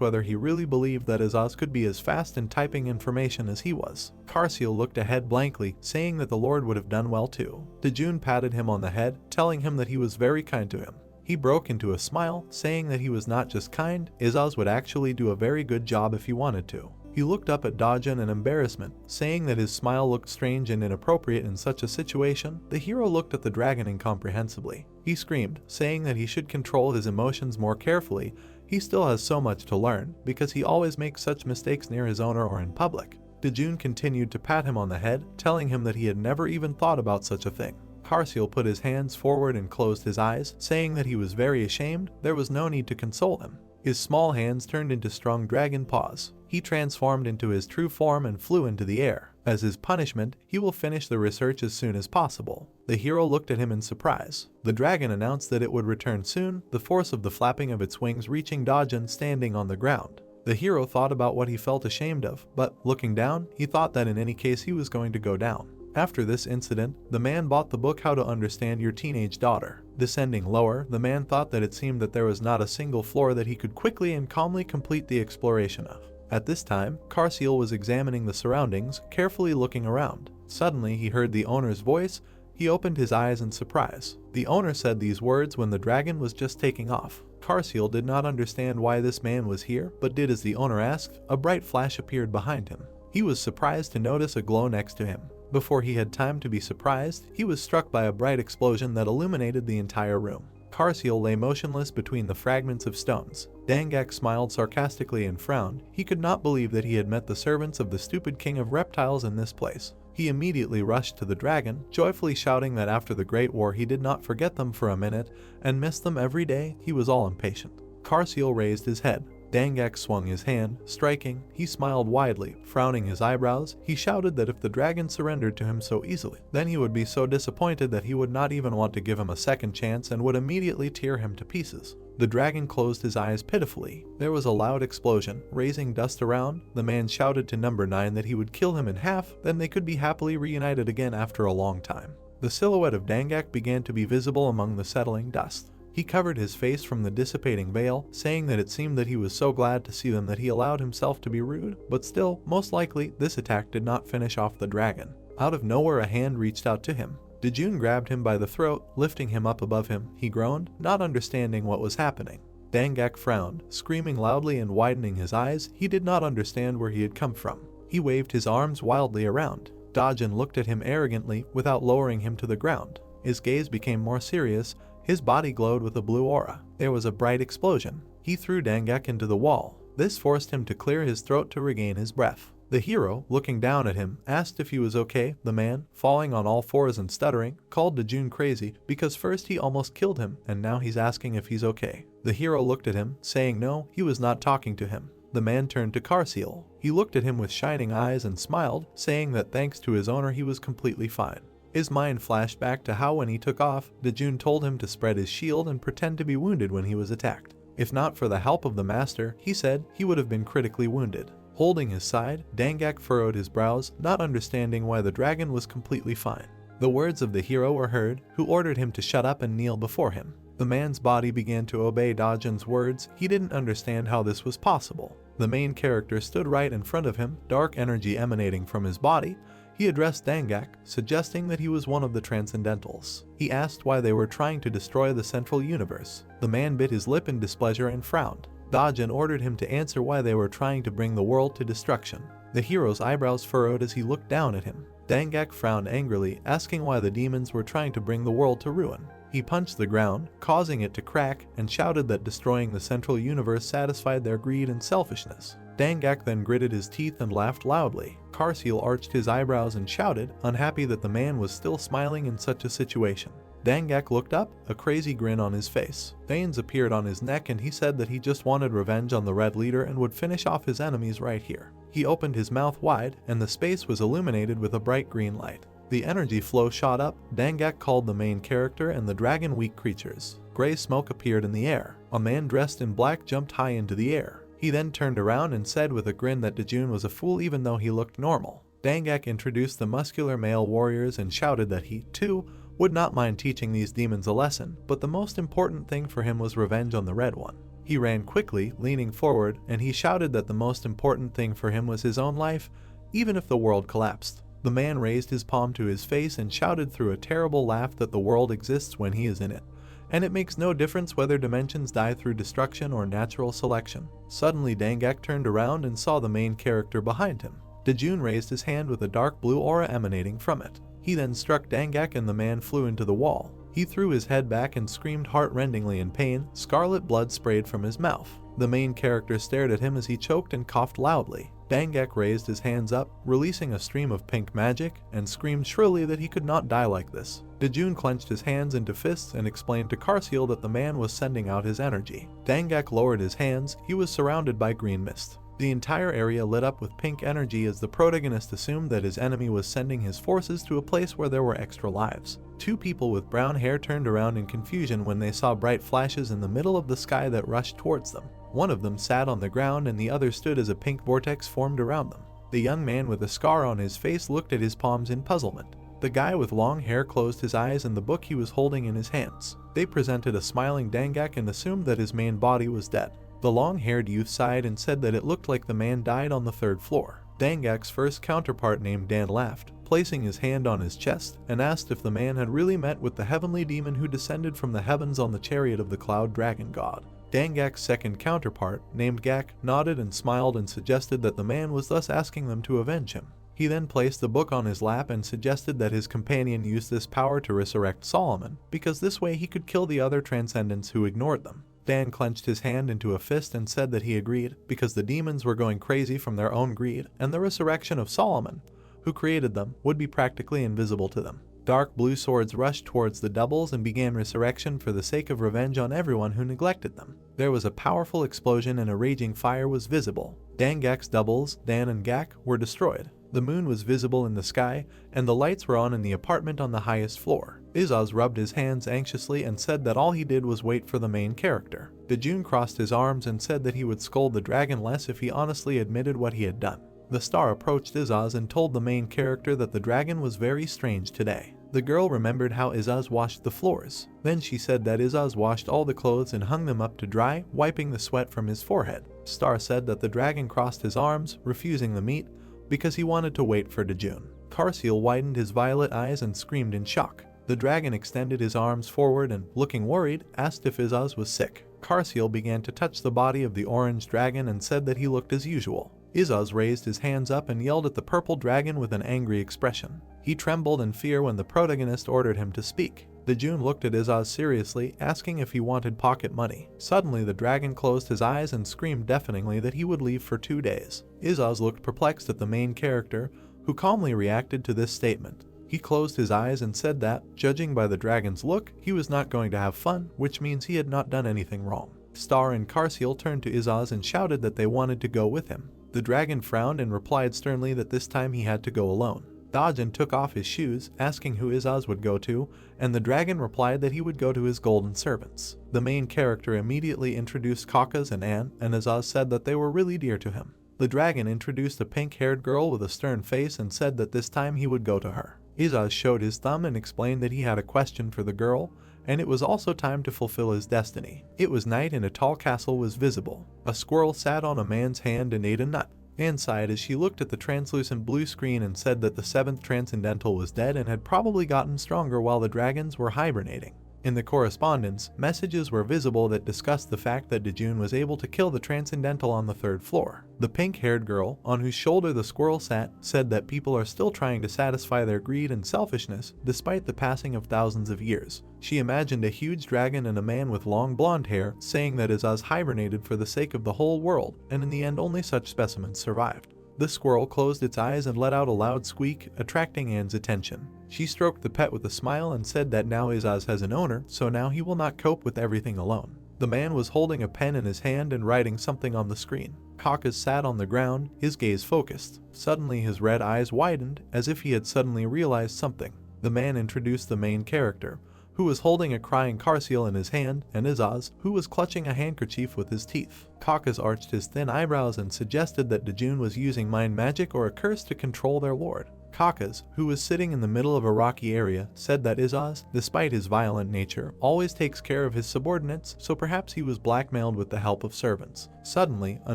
S1: whether he really believed that Izaz could be as fast in typing information as he was. Karsiel looked ahead blankly, saying that the Lord would have done well too. Dojun patted him on the head, telling him that he was very kind to him. He broke into a smile, saying that he was not just kind, Izaz would actually do a very good job if he wanted to. He looked up at Dojun in embarrassment, saying that his smile looked strange and inappropriate in such a situation. The hero looked at the dragon incomprehensibly. He screamed, saying that he should control his emotions more carefully. He still has so much to learn, because he always makes such mistakes near his owner or in public. Dojun continued to pat him on the head, telling him that he had never even thought about such a thing. Karsiel put his hands forward and closed his eyes, saying that he was very ashamed. There was no need to console him. His small hands turned into strong dragon paws. He transformed into his true form and flew into the air. As his punishment, he will finish the research as soon as possible. The hero looked at him in surprise. The dragon announced that it would return soon, the force of the flapping of its wings reaching Dojun standing on the ground. The hero thought about what he felt ashamed of, but looking down, he thought that in any case he was going to go down. After this incident, the man bought the book How to Understand Your Teenage Daughter. Descending lower, the man thought that it seemed that there was not a single floor that he could quickly and calmly complete the exploration of. At this time, Karsiel was examining the surroundings, carefully looking around. Suddenly, he heard the owner's voice. He opened his eyes in surprise. The owner said these words when the dragon was just taking off. Karsiel did not understand why this man was here, but did as the owner asked. A bright flash appeared behind him. He was surprised to notice a glow next to him. Before he had time to be surprised, he was struck by a bright explosion that illuminated the entire room. Karsiel lay motionless between the fragments of stones. Dangak smiled sarcastically and frowned. He could not believe that he had met the servants of the stupid king of reptiles in this place. He immediately rushed to the dragon, joyfully shouting that after the Great War he did not forget them for a minute and missed them every day. He was all impatient. Karsiel raised his head. Dangak swung his hand, striking. He smiled widely, frowning his eyebrows. He shouted that if the dragon surrendered to him so easily, then he would be so disappointed that he would not even want to give him a second chance and would immediately tear him to pieces. The dragon closed his eyes pitifully. There was a loud explosion, raising dust around. The man shouted to number 9 that he would kill him in half, then they could be happily reunited again after a long time. The silhouette of Dangak began to be visible among the settling dust. He covered his face from the dissipating veil, saying that it seemed that he was so glad to see them that he allowed himself to be rude, but still, most likely, this attack did not finish off the dragon. Out of nowhere a hand reached out to him. Dojun grabbed him by the throat, lifting him up above him. He groaned, not understanding what was happening. Dangak frowned, screaming loudly and widening his eyes. He did not understand where he had come from. He waved his arms wildly around. Dojun looked at him arrogantly without lowering him to the ground. His gaze became more serious. His body glowed with a blue aura. There was a bright explosion. He threw Dangak into the wall. This forced him to clear his throat to regain his breath. The hero, looking down at him, asked if he was okay. The man, falling on all fours and stuttering, called Dojun crazy because first he almost killed him and now he's asking if he's okay. The hero looked at him, saying no, he was not talking to him. The man turned to Karsiel. He looked at him with shining eyes and smiled, saying that thanks to his owner he was completely fine. His mind flashed back to how when he took off, Dojun told him to spread his shield and pretend to be wounded when he was attacked. If not for the help of the master, he said, he would have been critically wounded. Holding his side, Dangak furrowed his brows, not understanding why the dragon was completely fine. The words of the hero were heard, who ordered him to shut up and kneel before him. The man's body began to obey Dojun's words. He didn't understand how this was possible. The main character stood right in front of him, dark energy emanating from his body. He addressed Dangak, suggesting that he was one of the Transcendentals. He asked why they were trying to destroy the central universe. The man bit his lip in displeasure and frowned. Dojun ordered him to answer why they were trying to bring the world to destruction. The hero's eyebrows furrowed as he looked down at him. Dangak frowned angrily, asking why the demons were trying to bring the world to ruin. He punched the ground, causing it to crack, and shouted that destroying the central universe satisfied their greed and selfishness. Dangak then gritted his teeth and laughed loudly. Karsiel arched his eyebrows and shouted, unhappy that the man was still smiling in such a situation. Dangak looked up, a crazy grin on his face. Veins appeared on his neck and he said that he just wanted revenge on the Red Leader and would finish off his enemies right here. He opened his mouth wide and the space was illuminated with a bright green light. The energy flow shot up. Dangak called the main character and the dragon weak creatures. Gray smoke appeared in the air. A man dressed in black jumped high into the air. He then turned around and said with a grin that Dojun was a fool even though he looked normal. Dangak introduced the muscular male warriors and shouted that he, too, would not mind teaching these demons a lesson, but the most important thing for him was revenge on the Red One. He ran quickly, leaning forward, and he shouted that the most important thing for him was his own life, even if the world collapsed. The man raised his palm to his face and shouted through a terrible laugh that the world exists when he is in it, and it makes no difference whether dimensions die through destruction or natural selection. Suddenly Dangak turned around and saw the main character behind him. Dojun raised his hand with a dark blue aura emanating from it. He then struck Dangak and the man flew into the wall. He threw his head back and screamed heart-rendingly in pain. Scarlet blood sprayed from his mouth. The main character stared at him as he choked and coughed loudly. Dangak raised his hands up, releasing a stream of pink magic, and screamed shrilly that he could not die like this. Dojun clenched his hands into fists and explained to Karsiel that the man was sending out his energy. Dangak lowered his hands. He was surrounded by green mist. The entire area lit up with pink energy as the protagonist assumed that his enemy was sending his forces to a place where there were extra lives. Two people with brown hair turned around in confusion when they saw bright flashes in the middle of the sky that rushed towards them. One of them sat on the ground and the other stood as a pink vortex formed around them. The young man with a scar on his face looked at his palms in puzzlement. The guy with long hair closed his eyes and the book he was holding in his hands. They presented a smiling Dangak and assumed that his main body was dead. The long-haired youth sighed and said that it looked like the man died on the 3rd floor. Dangak's first counterpart named Dan laughed, placing his hand on his chest, and asked if the man had really met with the heavenly demon who descended from the heavens on the chariot of the cloud dragon god. Dangak's second counterpart, named Gak, nodded and smiled and suggested that the man was thus asking them to avenge him. He then placed the book on his lap and suggested that his companion use this power to resurrect Solomon, because this way he could kill the other transcendents who ignored them. Dan clenched his hand into a fist and said that he agreed, because the demons were going crazy from their own greed, and the resurrection of Solomon, who created them, would be practically invisible to them. Dark blue swords rushed towards the doubles and began resurrection for the sake of revenge on everyone who neglected them. There was a powerful explosion and a raging fire was visible. Dan Gek's doubles, Dan and Gek, were destroyed. The moon was visible in the sky, and the lights were on in the apartment on the highest floor. Izaz rubbed his hands anxiously and said that all he did was wait for the main character. Dojun crossed his arms and said that he would scold the dragon less if he honestly admitted what he had done. The star approached Izaz and told the main character that the dragon was very strange today. The girl remembered how Izaz washed the floors. Then she said that Izaz washed all the clothes and hung them up to dry, wiping the sweat from his forehead. Star said that the dragon crossed his arms, refusing the meat, because he wanted to wait for Dojun. Karsiel widened his violet eyes and screamed in shock. The dragon extended his arms forward and, looking worried, asked if Izaz was sick. Karsiel began to touch the body of the orange dragon and said that he looked as usual. Izaz raised his hands up and yelled at the purple dragon with an angry expression. He trembled in fear when the protagonist ordered him to speak. Dojun looked at Izaz seriously, asking if he wanted pocket money. Suddenly the dragon closed his eyes and screamed deafeningly that he would leave for 2 days. Izaz looked perplexed at the main character, who calmly reacted to this statement. He closed his eyes and said that, judging by the dragon's look, he was not going to have fun, which means he had not done anything wrong. Star and Karsiel turned to Izaz and shouted that they wanted to go with him. The dragon frowned and replied sternly that this time he had to go alone. Dojun took off his shoes, asking who Izaz would go to, and the dragon replied that he would go to his golden servants. The main character immediately introduced Kakas and Anne, and Izaz said that they were really dear to him. The dragon introduced a pink-haired girl with a stern face and said that this time he would go to her. Izaz showed his thumb and explained that he had a question for the girl, and it was also time to fulfill his destiny. It was night and a tall castle was visible. A squirrel sat on a man's hand and ate a nut. Anne sighed as she looked at the translucent blue screen and said that the 7th Transcendental was dead and had probably gotten stronger while the dragons were hibernating. In the correspondence, messages were visible that discussed the fact that Dojun was able to kill the Transcendental on the 3rd floor. The pink-haired girl, on whose shoulder the squirrel sat, said that people are still trying to satisfy their greed and selfishness despite the passing of thousands of years. She imagined a huge dragon and a man with long blonde hair, saying that Izaz hibernated for the sake of the whole world, and in the end only such specimens survived. The squirrel closed its eyes and let out a loud squeak, attracting Anne's attention. She stroked the pet with a smile and said that now Izaz has an owner, so now he will not cope with everything alone. The man was holding a pen in his hand and writing something on the screen. Kakas sat on the ground, his gaze focused. Suddenly his red eyes widened, as if he had suddenly realized something. The man introduced the main character, who was holding a crying Karsiel in his hand, and Izaz, who was clutching a handkerchief with his teeth. Kakas arched his thin eyebrows and suggested that Dojun was using mind magic or a curse to control their lord. Kakas, who was sitting in the middle of a rocky area, said that Izaz, despite his violent nature, always takes care of his subordinates, so perhaps he was blackmailed with the help of servants. Suddenly, a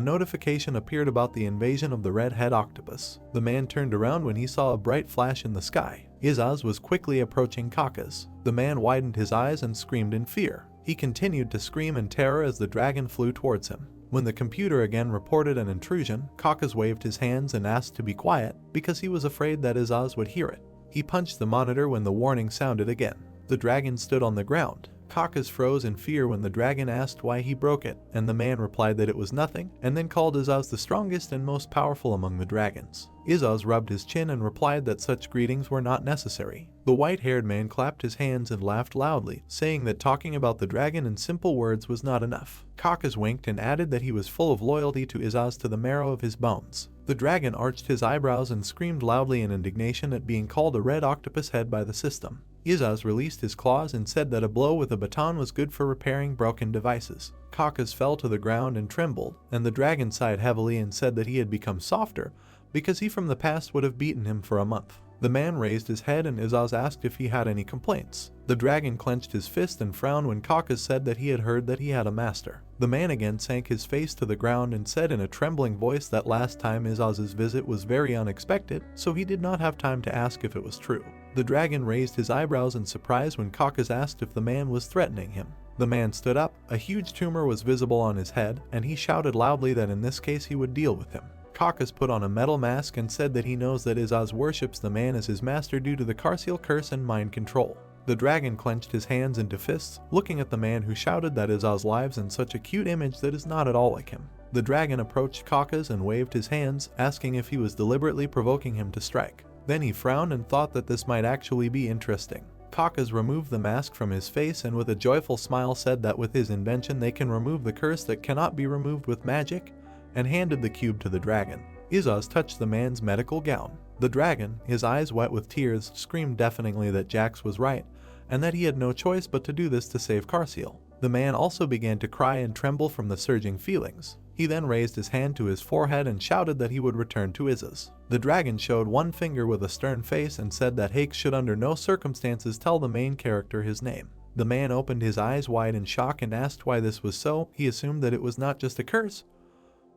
S1: notification appeared about the invasion of the red-head octopus. The man turned around when he saw a bright flash in the sky. Izaz was quickly approaching Kakas. The man widened his eyes and screamed in fear. He continued to scream in terror as the dragon flew towards him. When the computer again reported an intrusion, Kakas waved his hands and asked to be quiet because he was afraid that Izaz would hear it. He punched the monitor when the warning sounded again. The dragon stood on the ground. Kakas froze in fear when the dragon asked why he broke it, and the man replied that it was nothing, and then called Izaz the strongest and most powerful among the dragons. Izaz rubbed his chin and replied that such greetings were not necessary. The white-haired man clapped his hands and laughed loudly, saying that talking about the dragon in simple words was not enough. Kakas winked and added that he was full of loyalty to Izaz to the marrow of his bones. The dragon arched his eyebrows and screamed loudly in indignation at being called a red octopus head by the system. Izaz released his claws and said that a blow with a baton was good for repairing broken devices. Kakas fell to the ground and trembled, and the dragon sighed heavily and said that he had become softer because he from the past would have beaten him for a month. The man raised his head and Izaz asked if he had any complaints. The dragon clenched his fist and frowned when Kakas said that he had heard that he had a master. The man again sank his face to the ground and said in a trembling voice that last time Izaz's visit was very unexpected, so he did not have time to ask if it was true. The dragon raised his eyebrows in surprise when Kakas asked if the man was threatening him. The man stood up, a huge tumor was visible on his head, and he shouted loudly that in this case he would deal with him. Caucus put on a metal mask and said that he knows that Izaz worships the man as his master due to the Carciel curse and mind control. The dragon clenched his hands into fists, looking at the man who shouted that Izaz lives in such a cute image that is not at all like him. The dragon approached Caucus and waved his hands, asking if he was deliberately provoking him to strike. Then he frowned and thought that this might actually be interesting. Caucus removed the mask from his face and with a joyful smile said that with his invention they can remove the curse that cannot be removed with magic, and handed the cube to the dragon. Izaz touched the man's medical gown. The dragon, his eyes wet with tears, screamed deafeningly that Jax was right, and that he had no choice but to do this to save Carciel. The man also began to cry and tremble from the surging feelings. He then raised his hand to his forehead and shouted that he would return to Izaz. The dragon showed one finger with a stern face and said that Hakes should under no circumstances tell the main character his name. The man opened his eyes wide in shock and asked why this was so. He assumed that it was not just a curse,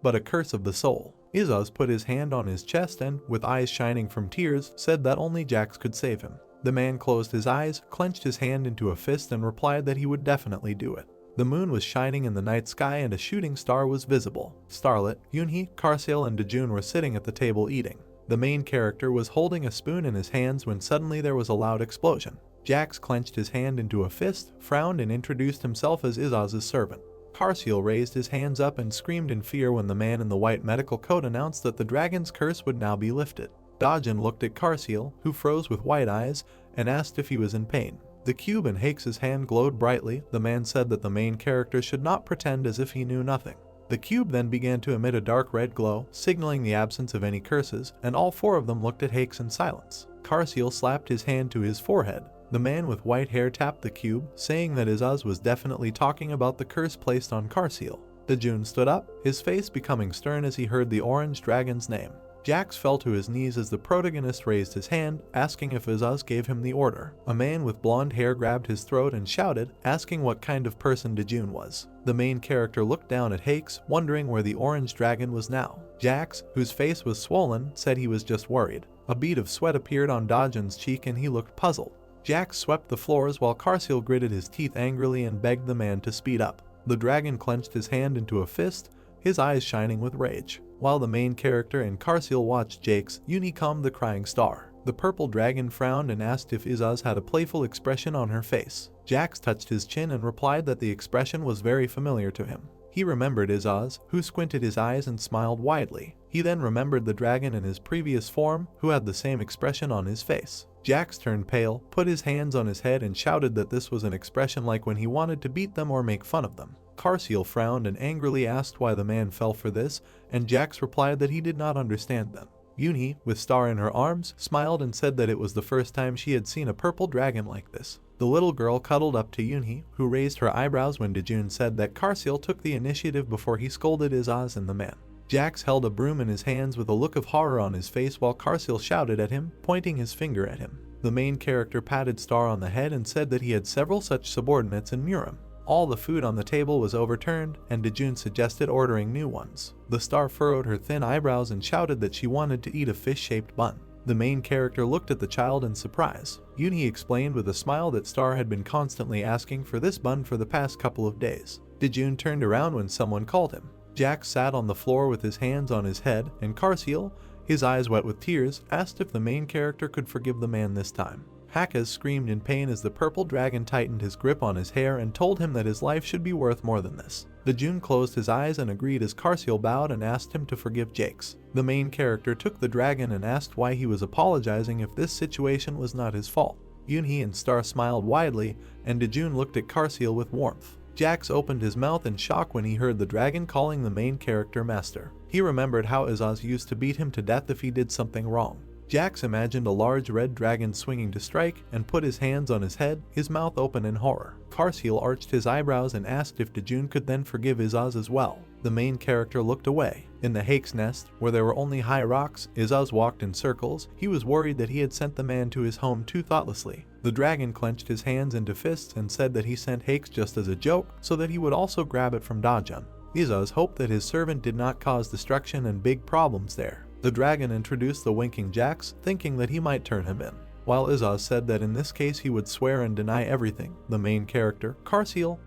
S1: but a curse of the soul. Izaz put his hand on his chest and, with eyes shining from tears, said that only Jax could save him. The man closed his eyes, clenched his hand into a fist and replied that he would definitely do it. The moon was shining in the night sky and a shooting star was visible. Starlet, Yunhee, Carciel and Dojun were sitting at the table eating. The main character was holding a spoon in his hands when suddenly there was a loud explosion. Jax clenched his hand into a fist, frowned and introduced himself as Izaz's servant. Carciel raised his hands up and screamed in fear when the man in the white medical coat announced that the dragon's curse would now be lifted. Dojun looked at Carciel, who froze with white eyes, and asked if he was in pain. The cube in Hakes' hand glowed brightly. The man said that the main character should not pretend as if he knew nothing. The cube then began to emit a dark red glow, signaling the absence of any curses, and all four of them looked at Hakes in silence. Carciel slapped his hand to his forehead. The man with white hair tapped the cube, saying that Izaz was definitely talking about the curse placed on Carciel. Dojun stood up, his face becoming stern as he heard the orange dragon's name. Jax fell to his knees as the protagonist raised his hand, asking if Izaz gave him the order. A man with blonde hair grabbed his throat and shouted, asking what kind of person Dojun was. The main character looked down at Hakes, wondering where the orange dragon was now. Jax, whose face was swollen, said he was just worried. A bead of sweat appeared on Dojun's cheek and he looked puzzled. Jax swept the floors while Carciel gritted his teeth angrily and begged the man to speed up. The dragon clenched his hand into a fist, his eyes shining with rage. While the main character and Carciel watched Jax, Yunhee calmed the crying star. The purple dragon frowned and asked if Izaz had a playful expression on her face. Jax touched his chin and replied that the expression was very familiar to him. He remembered Izaz, who squinted his eyes and smiled widely. He then remembered the dragon in his previous form, who had the same expression on his face. Jax turned pale, put his hands on his head and shouted that this was an expression like when he wanted to beat them or make fun of them. Carciel frowned and angrily asked why the man fell for this, and Jax replied that he did not understand them. Yunhee, with Star in her arms, smiled and said that it was the first time she had seen a purple dragon like this. The little girl cuddled up to Yunhee, who raised her eyebrows when Dojun said that Carciel took the initiative before he scolded Izaz and the man. Jax held a broom in his hands with a look of horror on his face while Carciel shouted at him, pointing his finger at him. The main character patted Star on the head and said that he had several such subordinates in Miram. All the food on the table was overturned, and Dojun suggested ordering new ones. The Star furrowed her thin eyebrows and shouted that she wanted to eat a fish-shaped bun. The main character looked at the child in surprise. Yunhee explained with a smile that Star had been constantly asking for this bun for the past couple of days. Dojun turned around when someone called him. Jax sat on the floor with his hands on his head, and Carciel, his eyes wet with tears, asked if the main character could forgive the man this time. Hakaz screamed in pain as the purple dragon tightened his grip on his hair and told him that his life should be worth more than this. Dojun closed his eyes and agreed as Carciel bowed and asked him to forgive Jax. The main character took the dragon and asked why he was apologizing if this situation was not his fault. Yunhee and Star smiled widely, and Dojun looked at Carciel with warmth. Jax opened his mouth in shock when he heard the dragon calling the main character master. He remembered how Izaz used to beat him to death if he did something wrong. Jax imagined a large red dragon swinging to strike and put his hands on his head, his mouth open in horror. Carciel arched his eyebrows and asked if Dojun could then forgive Izaz as well. The main character looked away. In the Hakes nest, where there were only high rocks, Izaz walked in circles. He was worried that he had sent the man to his home too thoughtlessly. The dragon clenched his hands into fists and said that he sent Hakes just as a joke, so that he would also grab it from Dojun. Izaz hoped that his servant did not cause destruction and big problems there. The dragon introduced the winking Jax, thinking that he might turn him in. While Izaz said that in this case he would swear and deny everything, the main character, Carciel,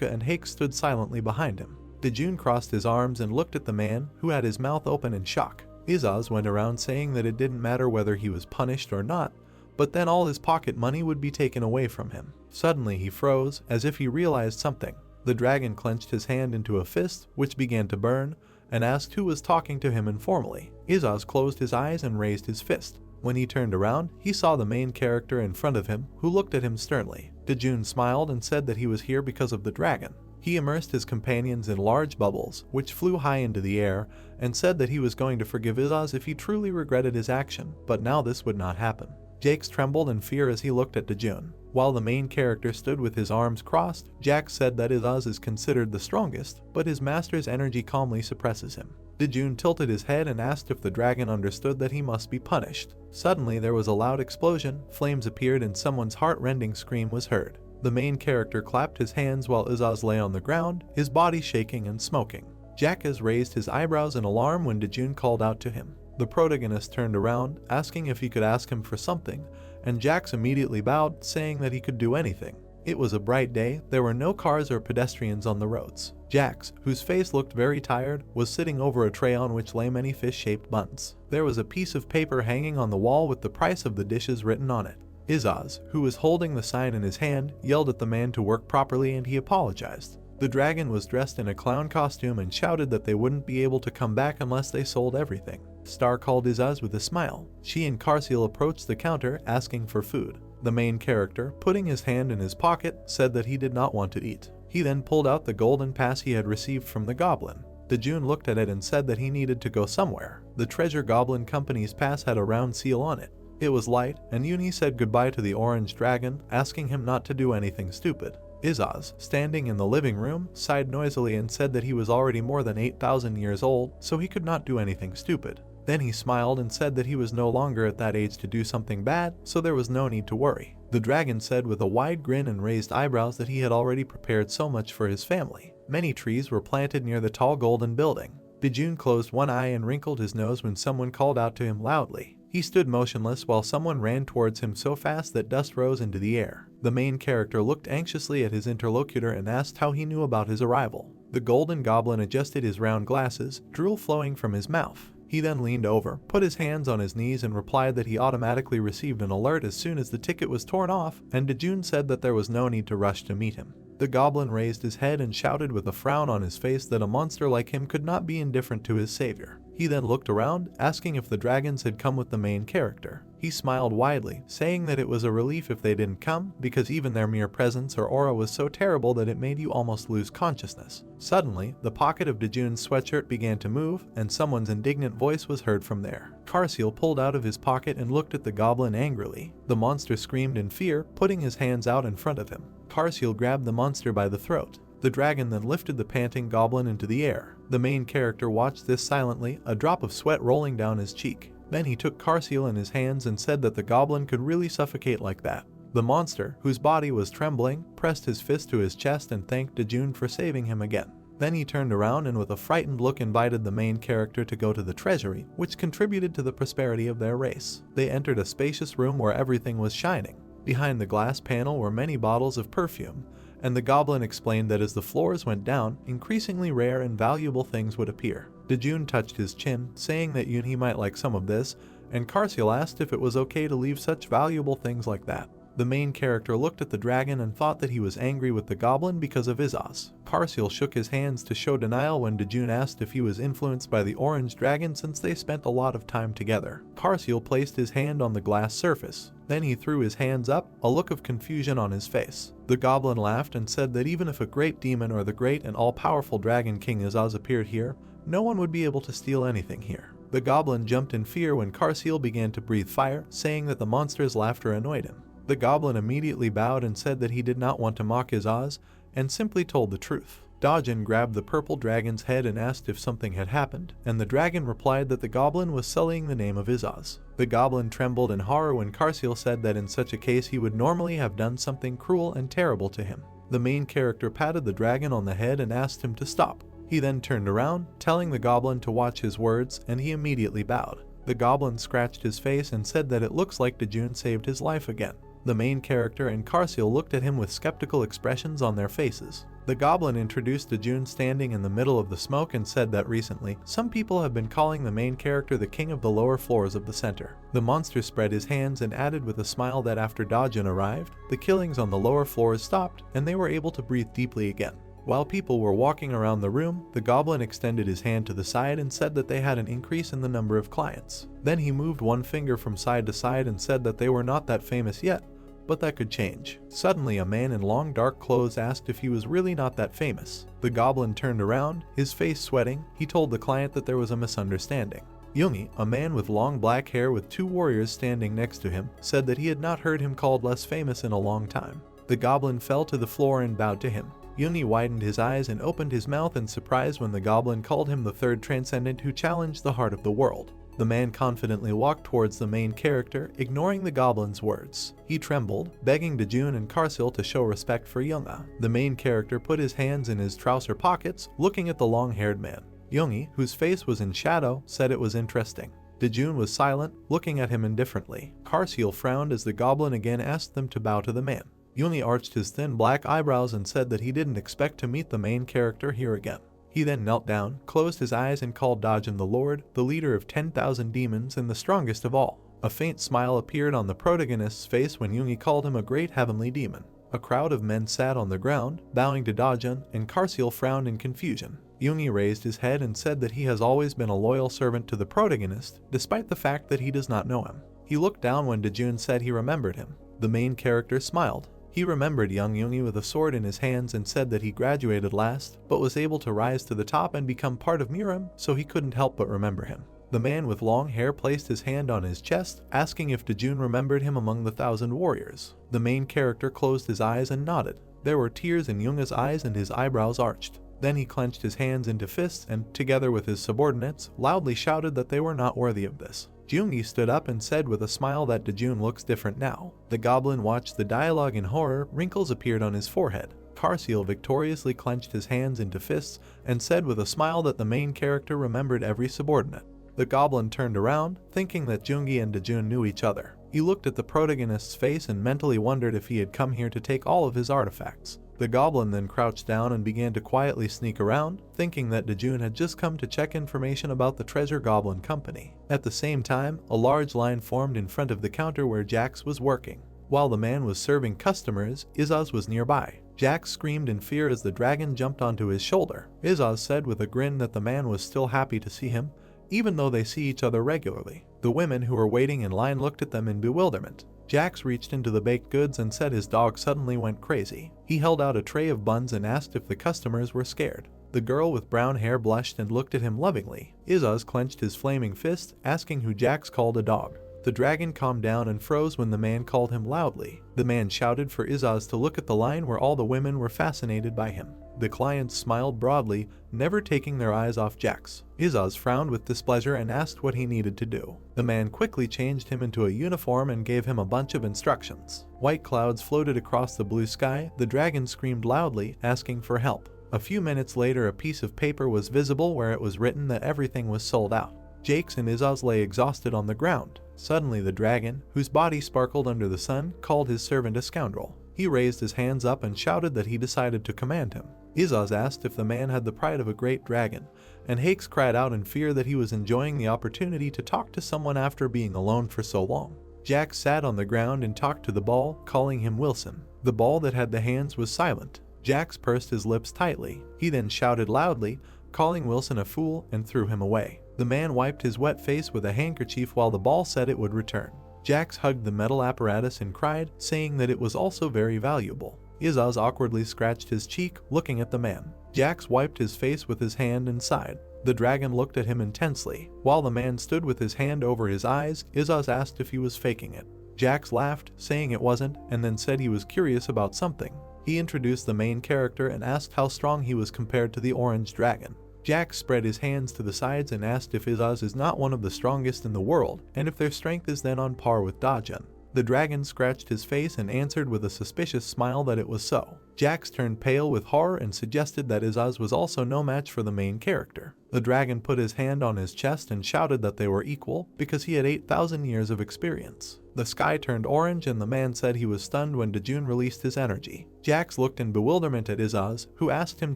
S1: and Hakes stood silently behind him. Dojun crossed his arms and looked at the man, who had his mouth open in shock. Izaz went around saying that it didn't matter whether he was punished or not, but then all his pocket money would be taken away from him. Suddenly he froze, as if he realized something. The dragon clenched his hand into a fist, which began to burn, and asked who was talking to him informally. Izaz closed his eyes and raised his fist. When he turned around, he saw the main character in front of him, who looked at him sternly. Dojun smiled and said that he was here because of the dragon. He immersed his companions in large bubbles, which flew high into the air, and said that he was going to forgive Izaz if he truly regretted his action, but now this would not happen. Jax trembled in fear as he looked at Dojun. While the main character stood with his arms crossed, Jax said that Izaz is considered the strongest, but his master's energy calmly suppresses him. Dojun tilted his head and asked if the dragon understood that he must be punished. Suddenly there was a loud explosion, flames appeared and someone's heart-rending scream was heard. The main character clapped his hands while Izaz lay on the ground, his body shaking and smoking. Jax raised his eyebrows in alarm when Dojun called out to him. The protagonist turned around, asking if he could ask him for something, and Jax immediately bowed, saying that he could do anything. It was a bright day, there were no cars or pedestrians on the roads. Jax, whose face looked very tired, was sitting over a tray on which lay many fish-shaped buns. There was a piece of paper hanging on the wall with the price of the dishes written on it. Izaz, who was holding the sign in his hand, yelled at the man to work properly and he apologized. The dragon was dressed in a clown costume and shouted that they wouldn't be able to come back unless they sold everything. Star called Izaz with a smile. She and Karsil approached the counter, asking for food. The main character, putting his hand in his pocket, said that he did not want to eat. He then pulled out the golden pass he had received from the goblin. Dojun looked at it and said that he needed to go somewhere. The Treasure Goblin Company's pass had a round seal on it. It was light, and Yunhee said goodbye to the orange dragon, asking him not to do anything stupid. Izaz, standing in the living room, sighed noisily and said that he was already more than 8,000 years old, so he could not do anything stupid. Then he smiled and said that he was no longer at that age to do something bad, so there was no need to worry. The dragon said with a wide grin and raised eyebrows that he had already prepared so much for his family. Many trees were planted near the tall golden building. Dojun closed one eye and wrinkled his nose when someone called out to him loudly. He stood motionless while someone ran towards him so fast that dust rose into the air. The main character looked anxiously at his interlocutor and asked how he knew about his arrival. The golden goblin adjusted his round glasses, drool flowing from his mouth. He then leaned over, put his hands on his knees and replied that he automatically received an alert as soon as the ticket was torn off, and Dojun said that there was no need to rush to meet him. The goblin raised his head and shouted with a frown on his face that a monster like him could not be indifferent to his savior. He then looked around, asking if the dragons had come with the main character. He smiled widely, saying that it was a relief if they didn't come, because even their mere presence or aura was so terrible that it made you almost lose consciousness. Suddenly, the pocket of Dojun's sweatshirt began to move, and someone's indignant voice was heard from there. Karsil pulled out of his pocket and looked at the goblin angrily. The monster screamed in fear, putting his hands out in front of him. Karsil grabbed the monster by the throat. The dragon then lifted the panting goblin into the air. The main character watched this silently, a drop of sweat rolling down his cheek. Then he took Karsil in his hands and said that the goblin could really suffocate like that. The monster, whose body was trembling, pressed his fist to his chest and thanked Dojun for saving him again. Then he turned around and with a frightened look invited the main character to go to the treasury, which contributed to the prosperity of their race. They entered a spacious room where everything was shining. Behind the glass panel were many bottles of perfume, and the goblin explained that as the floors went down, increasingly rare and valuable things would appear. Dojun touched his chin, saying that Yunhee might like some of this, and Karsil asked if it was okay to leave such valuable things like that. The main character looked at the dragon and thought that he was angry with the goblin because of Izaz. Karsil shook his hands to show denial when Dojun asked if he was influenced by the orange dragon since they spent a lot of time together. Karsil placed his hand on the glass surface. Then he threw his hands up, a look of confusion on his face. The goblin laughed and said that even if a great demon or the great and all-powerful dragon king Izaz appeared here, no one would be able to steal anything here. The goblin jumped in fear when Karsil began to breathe fire, saying that the monster's laughter annoyed him. The goblin immediately bowed and said that he did not want to mock Izaz, and simply told the truth. Dojun grabbed the purple dragon's head and asked if something had happened, and the dragon replied that the goblin was sullying the name of Izaz. The goblin trembled in horror when Karsil said that in such a case he would normally have done something cruel and terrible to him. The main character patted the dragon on the head and asked him to stop. He then turned around, telling the goblin to watch his words, and he immediately bowed. The goblin scratched his face and said that it looks like Dojun saved his life again. The main character and Karsil looked at him with skeptical expressions on their faces. The goblin introduced Dojun standing in the middle of the smoke and said that recently, some people have been calling the main character the king of the lower floors of the center. The monster spread his hands and added with a smile that after Dojun arrived, the killings on the lower floors stopped and they were able to breathe deeply again. While people were walking around the room, the goblin extended his hand to the side and said that they had an increase in the number of clients. Then he moved one finger from side to side and said that they were not that famous yet, but that could change. Suddenly, a man in long dark clothes asked if he was really not that famous. The goblin turned around, his face sweating. He told the client that there was a misunderstanding. Yunhee, a man with long black hair with two warriors standing next to him, said that he had not heard him called less famous in a long time. The goblin fell to the floor and bowed to him. Yunhee widened his eyes and opened his mouth in surprise when the goblin called him the third transcendent who challenged the heart of the world. The man confidently walked towards the main character, ignoring the goblin's words. He trembled, begging Dojun and Karsil to show respect for Yunhee. The main character put his hands in his trouser pockets, looking at the long-haired man. Yunhee, whose face was in shadow, said it was interesting. Dojun was silent, looking at him indifferently. Karsil frowned as the goblin again asked them to bow to the man. Yunhee arched his thin black eyebrows and said that he didn't expect to meet the main character here again. He then knelt down, closed his eyes and called Dojun the Lord, the leader of 10,000 demons and the strongest of all. A faint smile appeared on the protagonist's face when Yunhee called him a great heavenly demon. A crowd of men sat on the ground, bowing to Dojun, and Karsil frowned in confusion. Yunhee raised his head and said that he has always been a loyal servant to the protagonist, despite the fact that he does not know him. He looked down when Dojun said he remembered him. The main character smiled. He remembered young Yunhee with a sword in his hands and said that he graduated last, but was able to rise to the top and become part of Miram, so he couldn't help but remember him. The man with long hair placed his hand on his chest, asking if Dojun remembered him among the 1,000 warriors. The main character closed his eyes and nodded. There were tears in Yunhee's eyes and his eyebrows arched. Then he clenched his hands into fists and, together with his subordinates, loudly shouted that they were not worthy of this. Yunhee stood up and said with a smile that Dojun looks different now. The goblin watched the dialogue in horror. Wrinkles appeared on his forehead. Karsil victoriously clenched his hands into fists and said with a smile that the main character remembered every subordinate. The goblin turned around, thinking that Yunhee and Dojun knew each other. He looked at the protagonist's face and mentally wondered if he had come here to take all of his artifacts. The goblin then crouched down and began to quietly sneak around, thinking that Dojun had just come to check information about the Treasure Goblin Company. At the same time, a large line formed in front of the counter where Jax was working. While the man was serving customers, Izaz was nearby. Jax screamed in fear as the dragon jumped onto his shoulder. Izaz said with a grin that the man was still happy to see him, even though they see each other regularly. The women who were waiting in line looked at them in bewilderment. Jax reached into the baked goods and said his dog suddenly went crazy. He held out a tray of buns and asked if the customers were scared. The girl with brown hair blushed and looked at him lovingly. Izaz clenched his flaming fist, asking who Jax called a dog. The dragon calmed down and froze when the man called him loudly. The man shouted for Izaz to look at the line where all the women were fascinated by him. The clients smiled broadly, never taking their eyes off Jax. Izaz frowned with displeasure and asked what he needed to do. The man quickly changed him into a uniform and gave him a bunch of instructions. White clouds floated across the blue sky. The dragon screamed loudly, asking for help. A few minutes later, a piece of paper was visible where it was written that everything was sold out. Jax and Izaz lay exhausted on the ground. Suddenly the dragon, whose body sparkled under the sun, called his servant a scoundrel. He raised his hands up and shouted that he decided to command him. Izaz asked if the man had the pride of a great dragon, and Hakes cried out in fear that he was enjoying the opportunity to talk to someone after being alone for so long. Jax sat on the ground and talked to the ball, calling him Wilson. The ball that had the hands was silent. Jax pursed his lips tightly. He then shouted loudly, calling Wilson a fool, and threw him away. The man wiped his wet face with a handkerchief while the ball said it would return. Jax hugged the metal apparatus and cried, saying that it was also very valuable. Izaz awkwardly scratched his cheek, looking at the man. Jax wiped his face with his hand and sighed. The dragon looked at him intensely. While the man stood with his hand over his eyes, Izaz asked if he was faking it. Jax laughed, saying it wasn't, and then said he was curious about something. He introduced the main character and asked how strong he was compared to the orange dragon. Jax spread his hands to the sides and asked if Izaz is not one of the strongest in the world, and if their strength is then on par with Dojun. The dragon scratched his face and answered with a suspicious smile that it was so. Jax turned pale with horror and suggested that Izaz was also no match for the main character. The dragon put his hand on his chest and shouted that they were equal because he had 8,000 years of experience. The sky turned orange and the man said he was stunned when Dojun released his energy. Jax looked in bewilderment at Izaz, who asked him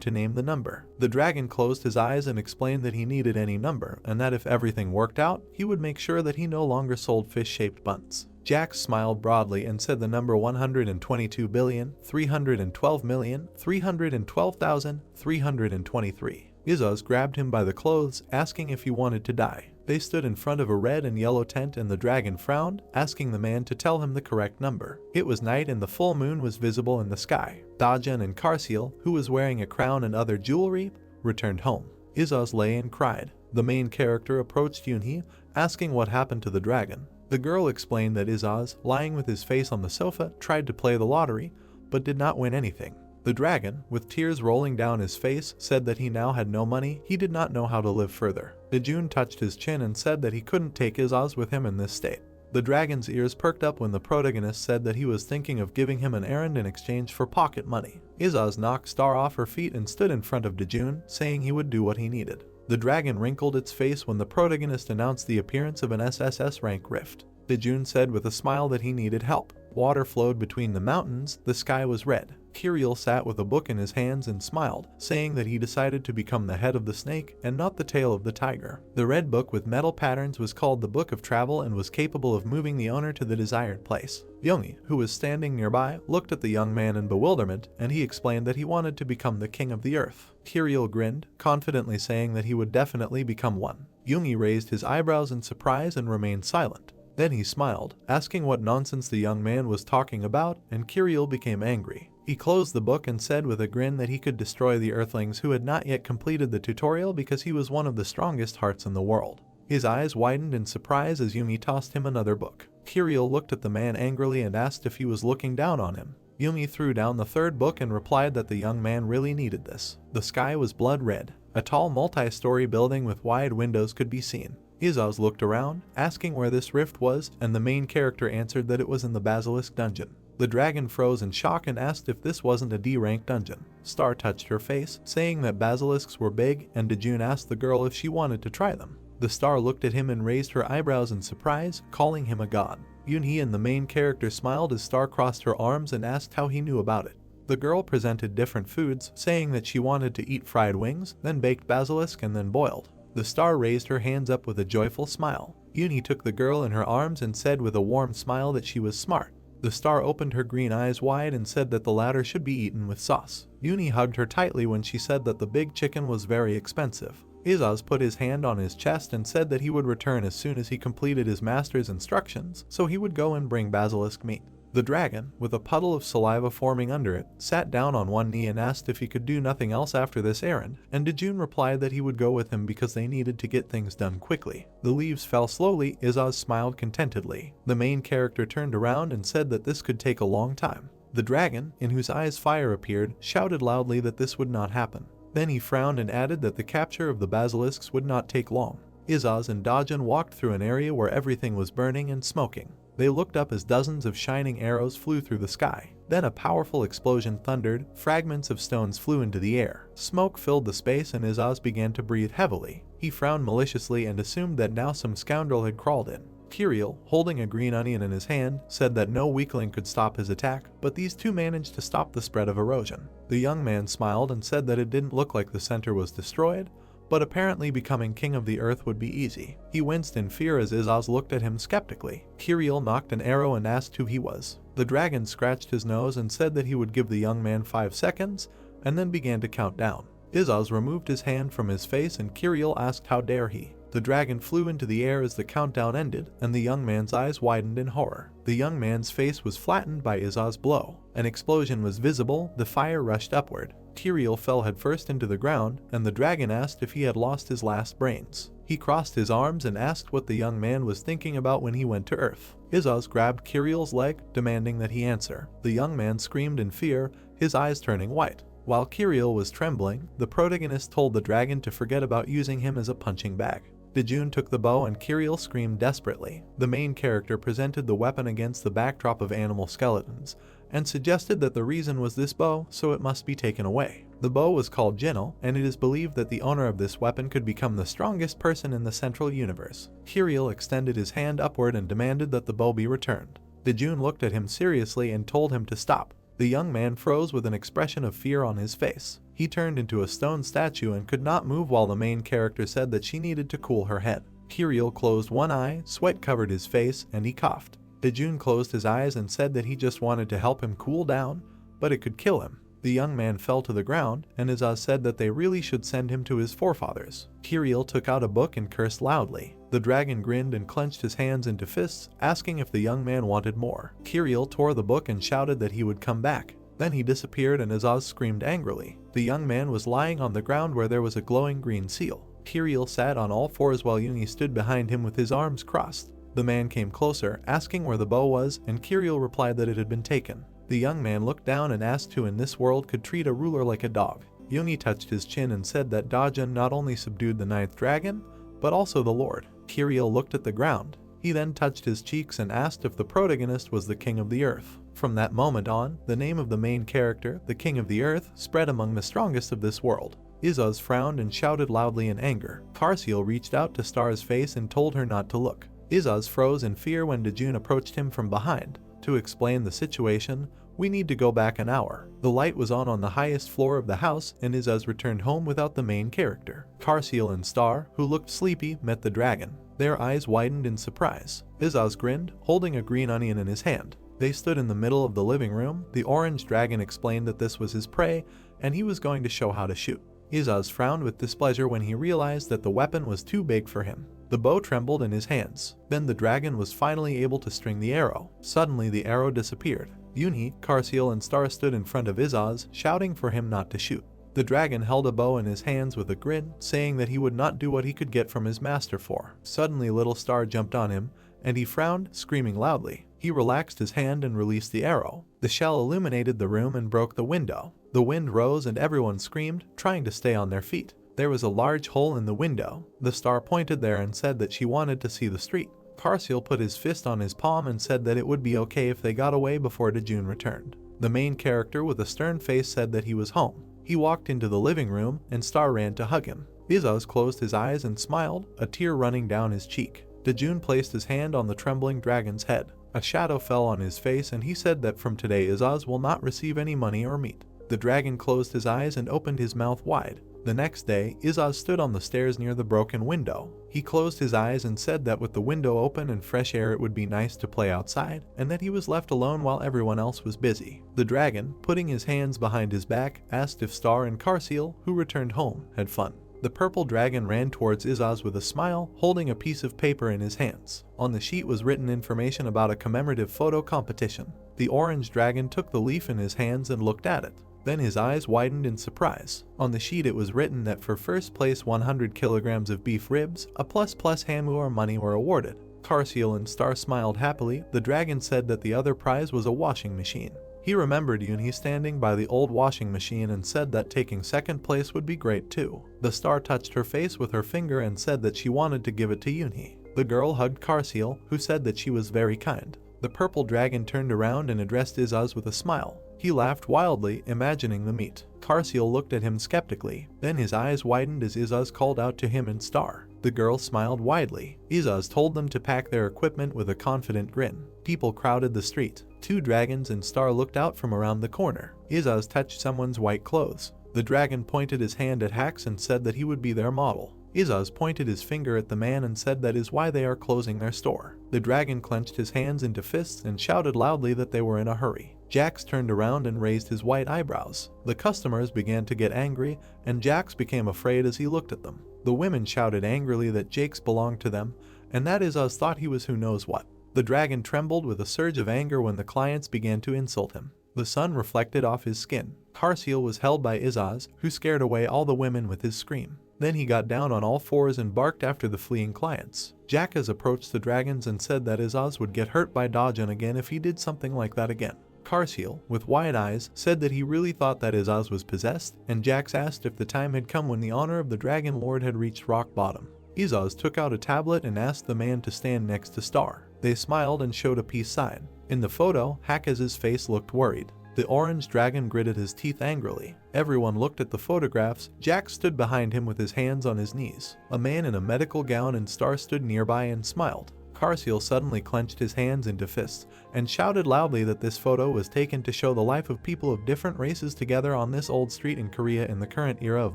S1: to name the number. The dragon closed his eyes and explained that he needed any number, and that if everything worked out, he would make sure that he no longer sold fish-shaped buns. Jax smiled broadly and said the number 122,312,312,323. Izaz grabbed him by the clothes, asking if he wanted to die. They stood in front of a red and yellow tent and the dragon frowned, asking the man to tell him the correct number. It was night and the full moon was visible in the sky. Dojun and Karsil, who was wearing a crown and other jewelry, returned home. Izaz lay and cried. The main character approached Yunhee, asking what happened to the dragon. The girl explained that Izaz, lying with his face on the sofa, tried to play the lottery, but did not win anything. The dragon, with tears rolling down his face, said that he now had no money, he did not know how to live further. Dojun touched his chin and said that he couldn't take Izaz with him in this state. The dragon's ears perked up when the protagonist said that he was thinking of giving him an errand in exchange for pocket money. Izaz knocked Star off her feet and stood in front of Dojun, saying he would do what he needed. The dragon wrinkled its face when the protagonist announced the appearance of an SSS rank rift. Dojun said with a smile that he needed help. Water flowed between the mountains, the sky was red. Kirill sat with a book in his hands and smiled, saying that he decided to become the head of the snake and not the tail of the tiger. The red book with metal patterns was called the Book of Travel and was capable of moving the owner to the desired place. Yunhee, who was standing nearby, looked at the young man in bewilderment, and he explained that he wanted to become the king of the earth. Kirill grinned, confidently saying that he would definitely become one. Yunhee raised his eyebrows in surprise and remained silent. Then he smiled, asking what nonsense the young man was talking about, and Kirill became angry. He closed the book and said with a grin that he could destroy the earthlings who had not yet completed the tutorial because he was one of the strongest hearts in the world. His eyes widened in surprise as Yunhee tossed him another book. Kirill looked at the man angrily and asked if he was looking down on him. Yunhee threw down the third book and replied that the young man really needed this. The sky was blood red. A tall multi-story building with wide windows could be seen. Izaz looked around, asking where this rift was, and the main character answered that it was in the Basilisk dungeon. The dragon froze in shock and asked if this wasn't a D-rank dungeon. Star touched her face, saying that basilisks were big, and Dojun asked the girl if she wanted to try them. The star looked at him and raised her eyebrows in surprise, calling him a god. Yunhee and the main character smiled as Star crossed her arms and asked how he knew about it. The girl presented different foods, saying that she wanted to eat fried wings, then baked basilisk, and then boiled. The star raised her hands up with a joyful smile. Yunhee took the girl in her arms and said with a warm smile that she was smart. The star opened her green eyes wide and said that the latter should be eaten with sauce. Yunhee hugged her tightly when she said that the big chicken was very expensive. Izaz put his hand on his chest and said that he would return as soon as he completed his master's instructions, so he would go and bring basilisk meat. The dragon, with a puddle of saliva forming under it, sat down on one knee and asked if he could do nothing else after this errand, and Dojun replied that he would go with him because they needed to get things done quickly. The leaves fell slowly. Izaz smiled contentedly. The main character turned around and said that this could take a long time. The dragon, in whose eyes fire appeared, shouted loudly that this would not happen. Then he frowned and added that the capture of the basilisks would not take long. Izaz and Dojun walked through an area where everything was burning and smoking. They looked up as dozens of shining arrows flew through the sky. Then a powerful explosion thundered, fragments of stones flew into the air. Smoke filled the space and Izaz began to breathe heavily. He frowned maliciously and assumed that now some scoundrel had crawled in. Kirill, holding a green onion in his hand, said that no weakling could stop his attack, but these two managed to stop the spread of erosion. The young man smiled and said that it didn't look like the center was destroyed, but apparently becoming king of the earth would be easy. He winced in fear as Izaz looked at him skeptically. Kirill knocked an arrow and asked who he was. The dragon scratched his nose and said that he would give the young man 5 seconds, and then began to count down. Izaz removed his hand from his face and Kirill asked how dare he. The dragon flew into the air as the countdown ended, and the young man's eyes widened in horror. The young man's face was flattened by Izaz's blow. An explosion was visible, the fire rushed upward. Kirill fell headfirst into the ground, and the dragon asked if he had lost his last brains. He crossed his arms and asked what the young man was thinking about when he went to Earth. Izaz grabbed Kirill's leg, demanding that he answer. The young man screamed in fear, his eyes turning white. While Kirill was trembling, the protagonist told the dragon to forget about using him as a punching bag. Dojun took the bow and Kirill screamed desperately. The main character presented the weapon against the backdrop of animal skeletons and suggested that the reason was this bow, so it must be taken away. The bow was called Jinil, and it is believed that the owner of this weapon could become the strongest person in the central universe. Kirill extended his hand upward and demanded that the bow be returned. Dojun looked at him seriously and told him to stop. The young man froze with an expression of fear on his face. He turned into a stone statue and could not move while the main character said that she needed to cool her head. Kirill closed one eye, sweat covered his face, and he coughed. Dojun closed his eyes and said that he just wanted to help him cool down, but it could kill him. The young man fell to the ground, and Izaz said that they really should send him to his forefathers. Kirill took out a book and cursed loudly. The dragon grinned and clenched his hands into fists, asking if the young man wanted more. Kirill tore the book and shouted that he would come back. Then he disappeared and Izaz screamed angrily. The young man was lying on the ground where there was a glowing green seal. Kirill sat on all fours while Yunhee stood behind him with his arms crossed. The man came closer, asking where the bow was, and Kirill replied that it had been taken. The young man looked down and asked who in this world could treat a ruler like a dog. Yunhee touched his chin and said that Dojun not only subdued the 9th dragon, but also the Lord. Kirill looked at the ground. He then touched his cheeks and asked if the protagonist was the king of the earth. From that moment on, the name of the main character, the king of the earth, spread among the strongest of this world. Izaz frowned and shouted loudly in anger. Karsiel reached out to Star's face and told her not to look. Izaz froze in fear when Dojun approached him from behind. To explain the situation, we need to go back an hour. The light was on the highest floor of the house, and Izaz returned home without the main character. Karsiel and Star, who looked sleepy, met the dragon. Their eyes widened in surprise. Izaz grinned, holding a green onion in his hand. They stood in the middle of the living room. The orange dragon explained that this was his prey, and he was going to show how to shoot. Izaz frowned with displeasure when he realized that the weapon was too big for him. The bow trembled in his hands. Then the dragon was finally able to string the arrow. Suddenly the arrow disappeared. Yunhee, Karsiel, and Star stood in front of Izaz, shouting for him not to shoot. The dragon held a bow in his hands with a grin, saying that he would not do what he could get from his master for. Suddenly little Star jumped on him, and he frowned, screaming loudly. He relaxed his hand and released the arrow. The shell illuminated the room and broke the window. The wind rose and everyone screamed, trying to stay on their feet. There was a large hole in the window. The Star pointed there and said that she wanted to see the street. Karsiel put his fist on his palm and said that it would be okay if they got away before Dojun returned. The main character with a stern face said that he was home. He walked into the living room and Star ran to hug him. Izaz closed his eyes and smiled, a tear running down his cheek. Dojun placed his hand on the trembling dragon's head. A shadow fell on his face and he said that from today Izaz will not receive any money or meat. The dragon closed his eyes and opened his mouth wide. The next day, Izaz stood on the stairs near the broken window. He closed his eyes and said that with the window open and fresh air it would be nice to play outside, and that he was left alone while everyone else was busy. The dragon, putting his hands behind his back, asked if Star and Karsiel, who returned home, had fun. The purple dragon ran towards Izaz with a smile, holding a piece of paper in his hands. On the sheet was written information about a commemorative photo competition. The orange dragon took the leaf in his hands and looked at it. Then his eyes widened in surprise. On the sheet it was written that for first place 100 kilograms of beef ribs, a plus Hamu or money were awarded. Karsiel and Star smiled happily. The dragon said that the other prize was a washing machine. He remembered Yunhee standing by the old washing machine and said that taking second place would be great too. The Star touched her face with her finger and said that she wanted to give it to Yunhee. The girl hugged Karsiel, who said that she was very kind. The purple dragon turned around and addressed Izaz with a smile. He laughed wildly, imagining the meat. Karsiel looked at him skeptically. Then his eyes widened as Izaz called out to him and Star. The girl smiled widely. Izaz told them to pack their equipment with a confident grin. People crowded the street. Two dragons and Star looked out from around the corner. Izaz touched someone's white clothes. The dragon pointed his hand at Hax and said that he would be their model. Izaz pointed his finger at the man and said that is why they are closing their store. The dragon clenched his hands into fists and shouted loudly that they were in a hurry. Jax turned around and raised his white eyebrows. The customers began to get angry, and Jax became afraid as he looked at them. The women shouted angrily that Jax belonged to them, and that Izaz thought he was who knows what. The dragon trembled with a surge of anger when the clients began to insult him. The sun reflected off his skin. Karsiel was held by Izaz, who scared away all the women with his scream. Then he got down on all fours and barked after the fleeing clients. Jackaz approached the dragons and said that Izaz would get hurt by Dojun again if he did something like that again. Karsiel, with wide eyes, said that he really thought that Izaz was possessed, and Jax asked if the time had come when the honor of the Dragon Lord had reached rock bottom. Izaz took out a tablet and asked the man to stand next to Star. They smiled and showed a peace sign. In the photo, Hakaz's face looked worried. The orange dragon gritted his teeth angrily. Everyone looked at the photographs. Jack stood behind him with his hands on his knees. A man in a medical gown and Star stood nearby and smiled. Karsil suddenly clenched his hands into fists and shouted loudly that this photo was taken to show the life of people of different races together on this old street in Korea in the current era of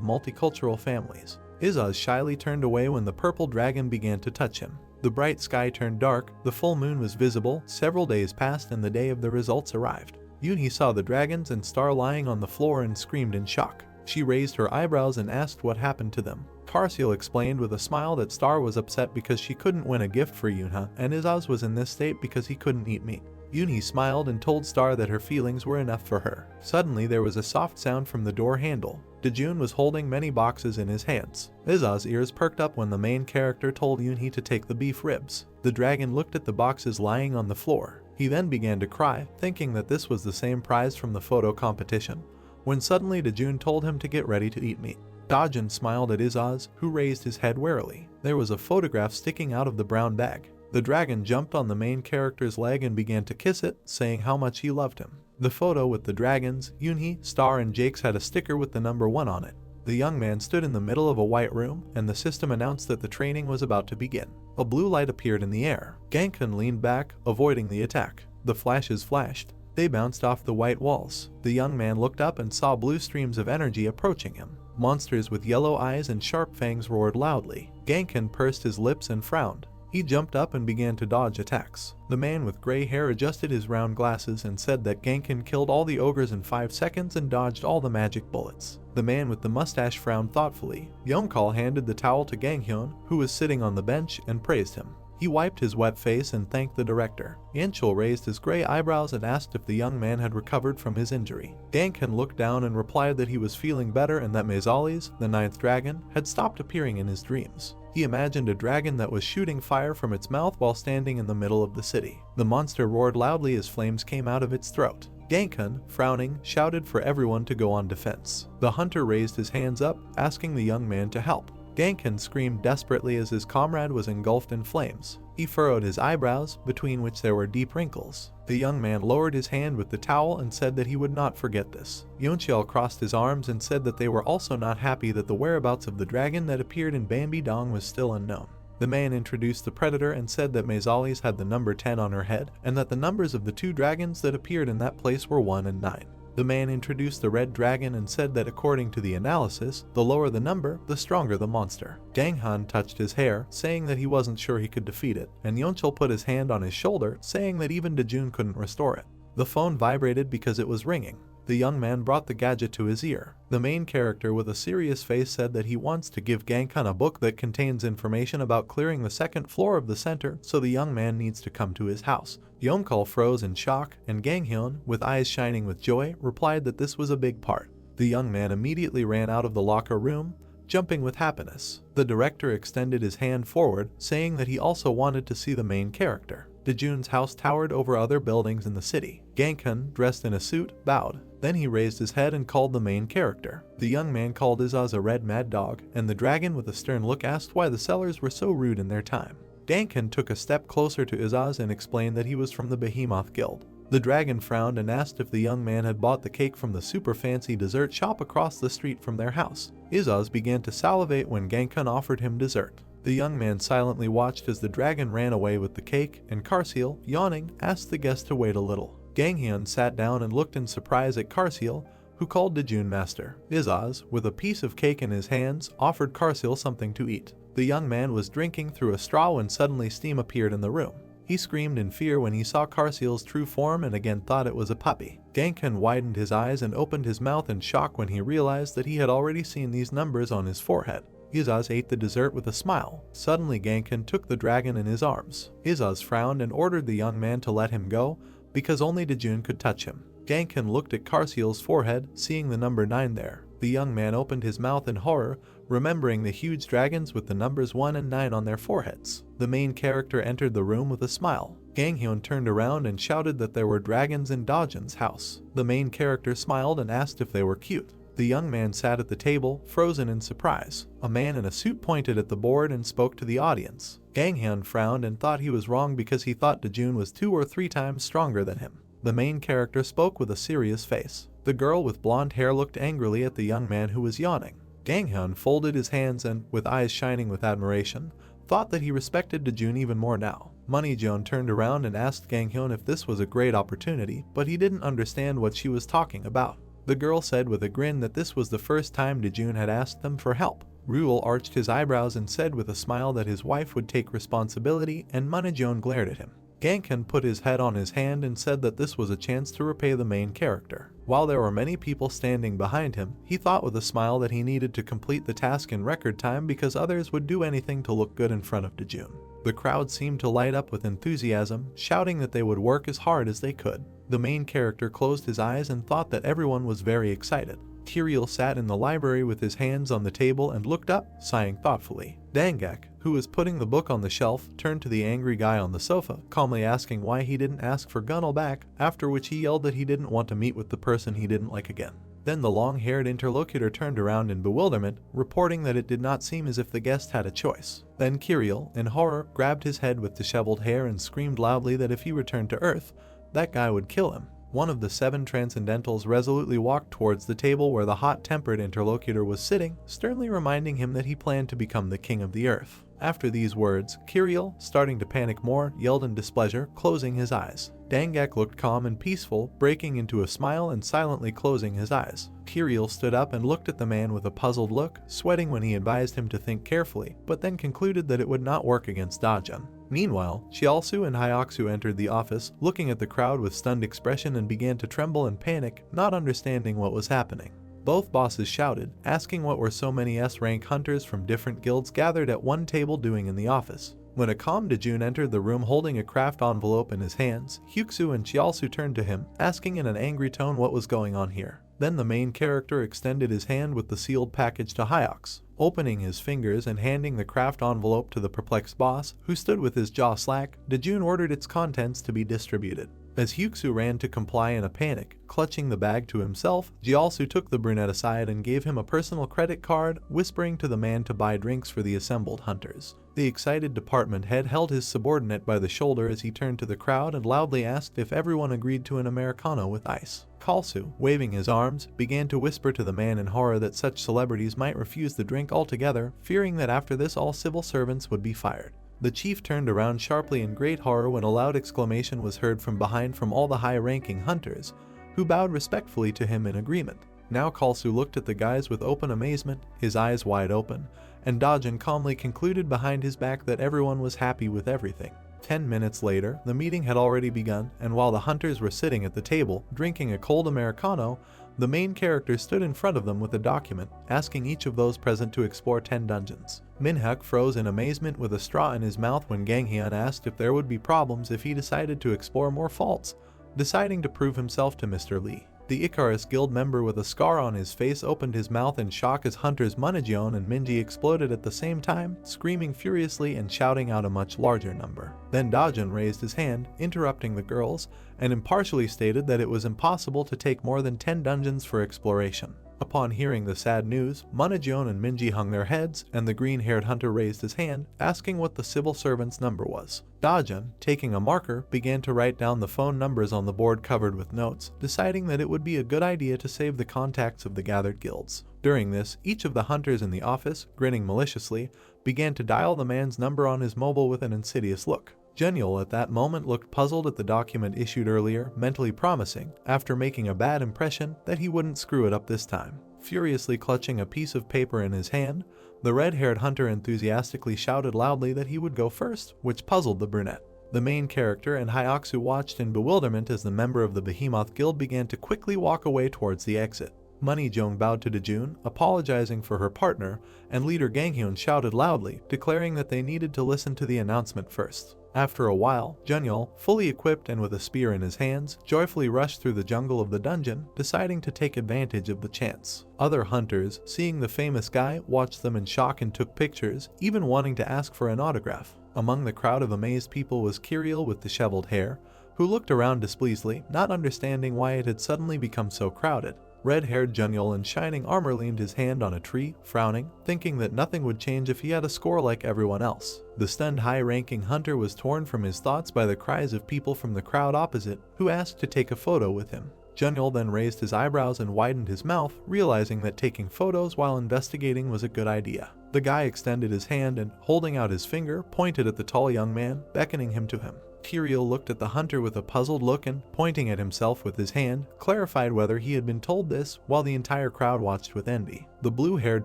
S1: multicultural families. Izaz shyly turned away when the purple dragon began to touch him. The bright sky turned dark, the full moon was visible, several days passed and the day of the results arrived. Yunhee saw the dragons and Star lying on the floor and screamed in shock. She raised her eyebrows and asked what happened to them. Karsil explained with a smile that Star was upset because she couldn't win a gift for Yunhee, and Izaz was in this state because he couldn't eat meat. Yunhee smiled and told Star that her feelings were enough for her. Suddenly there was a soft sound from the door handle. Dojun was holding many boxes in his hands. Izaz's ears perked up when the main character told Yunhee to take the beef ribs. The dragon looked at the boxes lying on the floor. He then began to cry, thinking that this was the same prize from the photo competition, when suddenly Dojun told him to get ready to eat meat. Dojun smiled at Izaz, who raised his head warily. There was a photograph sticking out of the brown bag. The dragon jumped on the main character's leg and began to kiss it, saying how much he loved him. The photo with the dragons, Yunhee, Star and Jake's had a sticker with the number 1 on it. The young man stood in the middle of a white room, and the system announced that the training was about to begin. A blue light appeared in the air. Gangkun leaned back, avoiding the attack. The flashes flashed. They bounced off the white walls. The young man looked up and saw blue streams of energy approaching him. Monsters with yellow eyes and sharp fangs roared loudly. Gangkun pursed his lips and frowned. He jumped up and began to dodge attacks. The man with gray hair adjusted his round glasses and said that Gangkun killed all the ogres in 5 seconds and dodged all the magic bullets. The man with the mustache frowned thoughtfully. Yeongkal handed the towel to Ganghyun, who was sitting on the bench, and praised him. He wiped his wet face and thanked the director. Yeonchul raised his gray eyebrows and asked if the young man had recovered from his injury. Gangkun looked down and replied that he was feeling better and that Mezalis, the 9th dragon, had stopped appearing in his dreams. He imagined a dragon that was shooting fire from its mouth while standing in the middle of the city. The monster roared loudly as flames came out of its throat. Gangkun, frowning, shouted for everyone to go on defense. The hunter raised his hands up, asking the young man to help. Gangkun screamed desperately as his comrade was engulfed in flames. He furrowed his eyebrows, between which there were deep wrinkles. The young man lowered his hand with the towel and said that he would not forget this. Yeoncheol crossed his arms and said that they were also not happy that the whereabouts of the dragon that appeared in Bambi-dong was still unknown. The man introduced the predator and said that Mezalis had the number 10 on her head and that the numbers of the 2 dragons that appeared in that place were 1 and 9. The man introduced the red dragon and said that according to the analysis, the lower the number, the stronger the monster. Ganghan touched his hair, saying that he wasn't sure he could defeat it, and Yeonchul put his hand on his shoulder, saying that even Dojun couldn't restore it. The phone vibrated because it was ringing. The young man brought the gadget to his ear. The main character with a serious face said that he wants to give Gangkun a book that contains information about clearing the 2nd floor of the center, so the young man needs to come to his house. Yeongkal froze in shock, and Ganghyun, with eyes shining with joy, replied that this was a big part. The young man immediately ran out of the locker room, jumping with happiness. The director extended his hand forward, saying that he also wanted to see the main character. Dojun's house towered over other buildings in the city. Gangkun, dressed in a suit, bowed. Then he raised his head and called the main character. The young man called Izaz a red mad dog, and the dragon with a stern look asked why the sellers were so rude in their time. Gangkun took a step closer to Izaz and explained that he was from the Behemoth Guild. The dragon frowned and asked if the young man had bought the cake from the super fancy dessert shop across the street from their house. Izaz began to salivate when Gangkun offered him dessert. The young man silently watched as the dragon ran away with the cake, and Karsil, yawning, asked the guest to wait a little. Ganghyun sat down and looked in surprise at Karsil, who called Dojun master. Izaz, with a piece of cake in his hands, offered Karsil something to eat. The young man was drinking through a straw when suddenly steam appeared in the room. He screamed in fear when he saw Karsil's true form and again thought it was a puppy. Gangkun widened his eyes and opened his mouth in shock when he realized that he had already seen these numbers on his forehead. Izaz ate the dessert with a smile. Suddenly Gangkun took the dragon in his arms. Izaz frowned and ordered the young man to let him go, because only Dojun could touch him. Gangkun looked at Karsil's forehead, seeing the number 9 there. The young man opened his mouth in horror, remembering the huge dragons with the numbers 1 and 9 on their foreheads. The main character entered the room with a smile. Ganghyun turned around and shouted that there were dragons in Dojun's house. The main character smiled and asked if they were cute. The young man sat at the table, frozen in surprise. A man in a suit pointed at the board and spoke to the audience. Ganghyun frowned and thought he was wrong because he thought Dojun was 2 or 3 times stronger than him. The main character spoke with a serious face. The girl with blonde hair looked angrily at the young man who was yawning. Ganghyun folded his hands and, with eyes shining with admiration, thought that he respected Dojun even more now. Minhyuk turned around and asked Ganghyun if this was a great opportunity, but he didn't understand what she was talking about. The girl said with a grin that this was the first time Dojun had asked them for help. Ruel arched his eyebrows and said with a smile that his wife would take responsibility, and Minhyuk glared at him. Ganghyun put his head on his hand and said that this was a chance to repay the main character. While there were many people standing behind him, he thought with a smile that he needed to complete the task in record time because others would do anything to look good in front of Dojun. The crowd seemed to light up with enthusiasm, shouting that they would work as hard as they could. The main character closed his eyes and thought that everyone was very excited. Kirill sat in the library with his hands on the table and looked up, sighing thoughtfully. Dangak, who was putting the book on the shelf, turned to the angry guy on the sofa, calmly asking why he didn't ask for Gunnel back, after which he yelled that he didn't want to meet with the person he didn't like again. Then the long-haired interlocutor turned around in bewilderment, reporting that it did not seem as if the guest had a choice. Then Kirill, in horror, grabbed his head with disheveled hair and screamed loudly that if he returned to Earth, that guy would kill him. One of the 7 transcendentals resolutely walked towards the table where the hot-tempered interlocutor was sitting, sternly reminding him that he planned to become the king of the earth. After these words, Kirill, starting to panic more, yelled in displeasure, closing his eyes. Dangak looked calm and peaceful, breaking into a smile and silently closing his eyes. Kirill stood up and looked at the man with a puzzled look, sweating when he advised him to think carefully, but then concluded that it would not work against Dojun. Meanwhile, Chialsu and Hyoksu entered the office, looking at the crowd with stunned expression and began to tremble and panic, not understanding what was happening. Both bosses shouted, asking what were so many S-rank hunters from different guilds gathered at one table doing in the office. When a calm Dojun entered the room holding a craft envelope in his hands, Hyuksu and Chialsu turned to him, asking in an angry tone what was going on here. Then the main character extended his hand with the sealed package to Hyox, opening his fingers and handing the craft envelope to the perplexed boss, who stood with his jaw slack. Dojun ordered its contents to be distributed. As Hyuksu ran to comply in a panic, clutching the bag to himself, Chialsu took the brunette aside and gave him a personal credit card, whispering to the man to buy drinks for the assembled hunters. The excited department head held his subordinate by the shoulder as he turned to the crowd and loudly asked if everyone agreed to an Americano with ice. Kalsu, waving his arms, began to whisper to the man in horror that such celebrities might refuse the drink altogether, fearing that after this all civil servants would be fired. The chief turned around sharply in great horror when a loud exclamation was heard from behind from all the high-ranking hunters, who bowed respectfully to him in agreement. Now Kalsu looked at the guys with open amazement, his eyes wide open, and Dojun calmly concluded behind his back that everyone was happy with everything. 10 minutes later, the meeting had already begun, and while the hunters were sitting at the table, drinking a cold Americano, the main character stood in front of them with a document, asking each of those present to explore 10 dungeons. Minhyuk froze in amazement with a straw in his mouth when Ganghyun asked if there would be problems if he decided to explore more faults, deciding to prove himself to Mr. Lee. The Icarus Guild member with a scar on his face opened his mouth in shock as hunters Minhyuk and Minji exploded at the same time, screaming furiously and shouting out a much larger number. Then Dojun raised his hand, interrupting the girls, and impartially stated that it was impossible to take more than 10 dungeons for exploration. Upon hearing the sad news, Minhyuk and Minji hung their heads, and the green-haired hunter raised his hand, asking what the civil servant's number was. Dojun, taking a marker, began to write down the phone numbers on the board covered with notes, deciding that it would be a good idea to save the contacts of the gathered guilds. During this, each of the hunters in the office, grinning maliciously, began to dial the man's number on his mobile with an insidious look. Genial at that moment looked puzzled at the document issued earlier, mentally promising, after making a bad impression, that he wouldn't screw it up this time. Furiously clutching a piece of paper in his hand, the red-haired hunter enthusiastically shouted loudly that he would go first, which puzzled the brunette. The main character and Hyoksu watched in bewilderment as the member of the Behemoth Guild began to quickly walk away towards the exit. Minhyuk bowed to Dojun, apologizing for her partner, and leader Ganghyun shouted loudly, declaring that they needed to listen to the announcement first. After a while, Junyul, fully equipped and with a spear in his hands, joyfully rushed through the jungle of the dungeon, deciding to take advantage of the chance. Other hunters, seeing the famous guy, watched them in shock and took pictures, even wanting to ask for an autograph. Among the crowd of amazed people was Kirill with disheveled hair, who looked around displeasedly, not understanding why it had suddenly become so crowded. Red-haired Junhyul in shining armor leaned his hand on a tree, frowning, thinking that nothing would change if he had a score like everyone else. The stunned high-ranking hunter was torn from his thoughts by the cries of people from the crowd opposite, who asked to take a photo with him. Junhyul then raised his eyebrows and widened his mouth, realizing that taking photos while investigating was a good idea. The guy extended his hand and, holding out his finger, pointed at the tall young man, beckoning him to him. Kirill looked at the hunter with a puzzled look and, pointing at himself with his hand, clarified whether he had been told this, while the entire crowd watched with envy. The blue-haired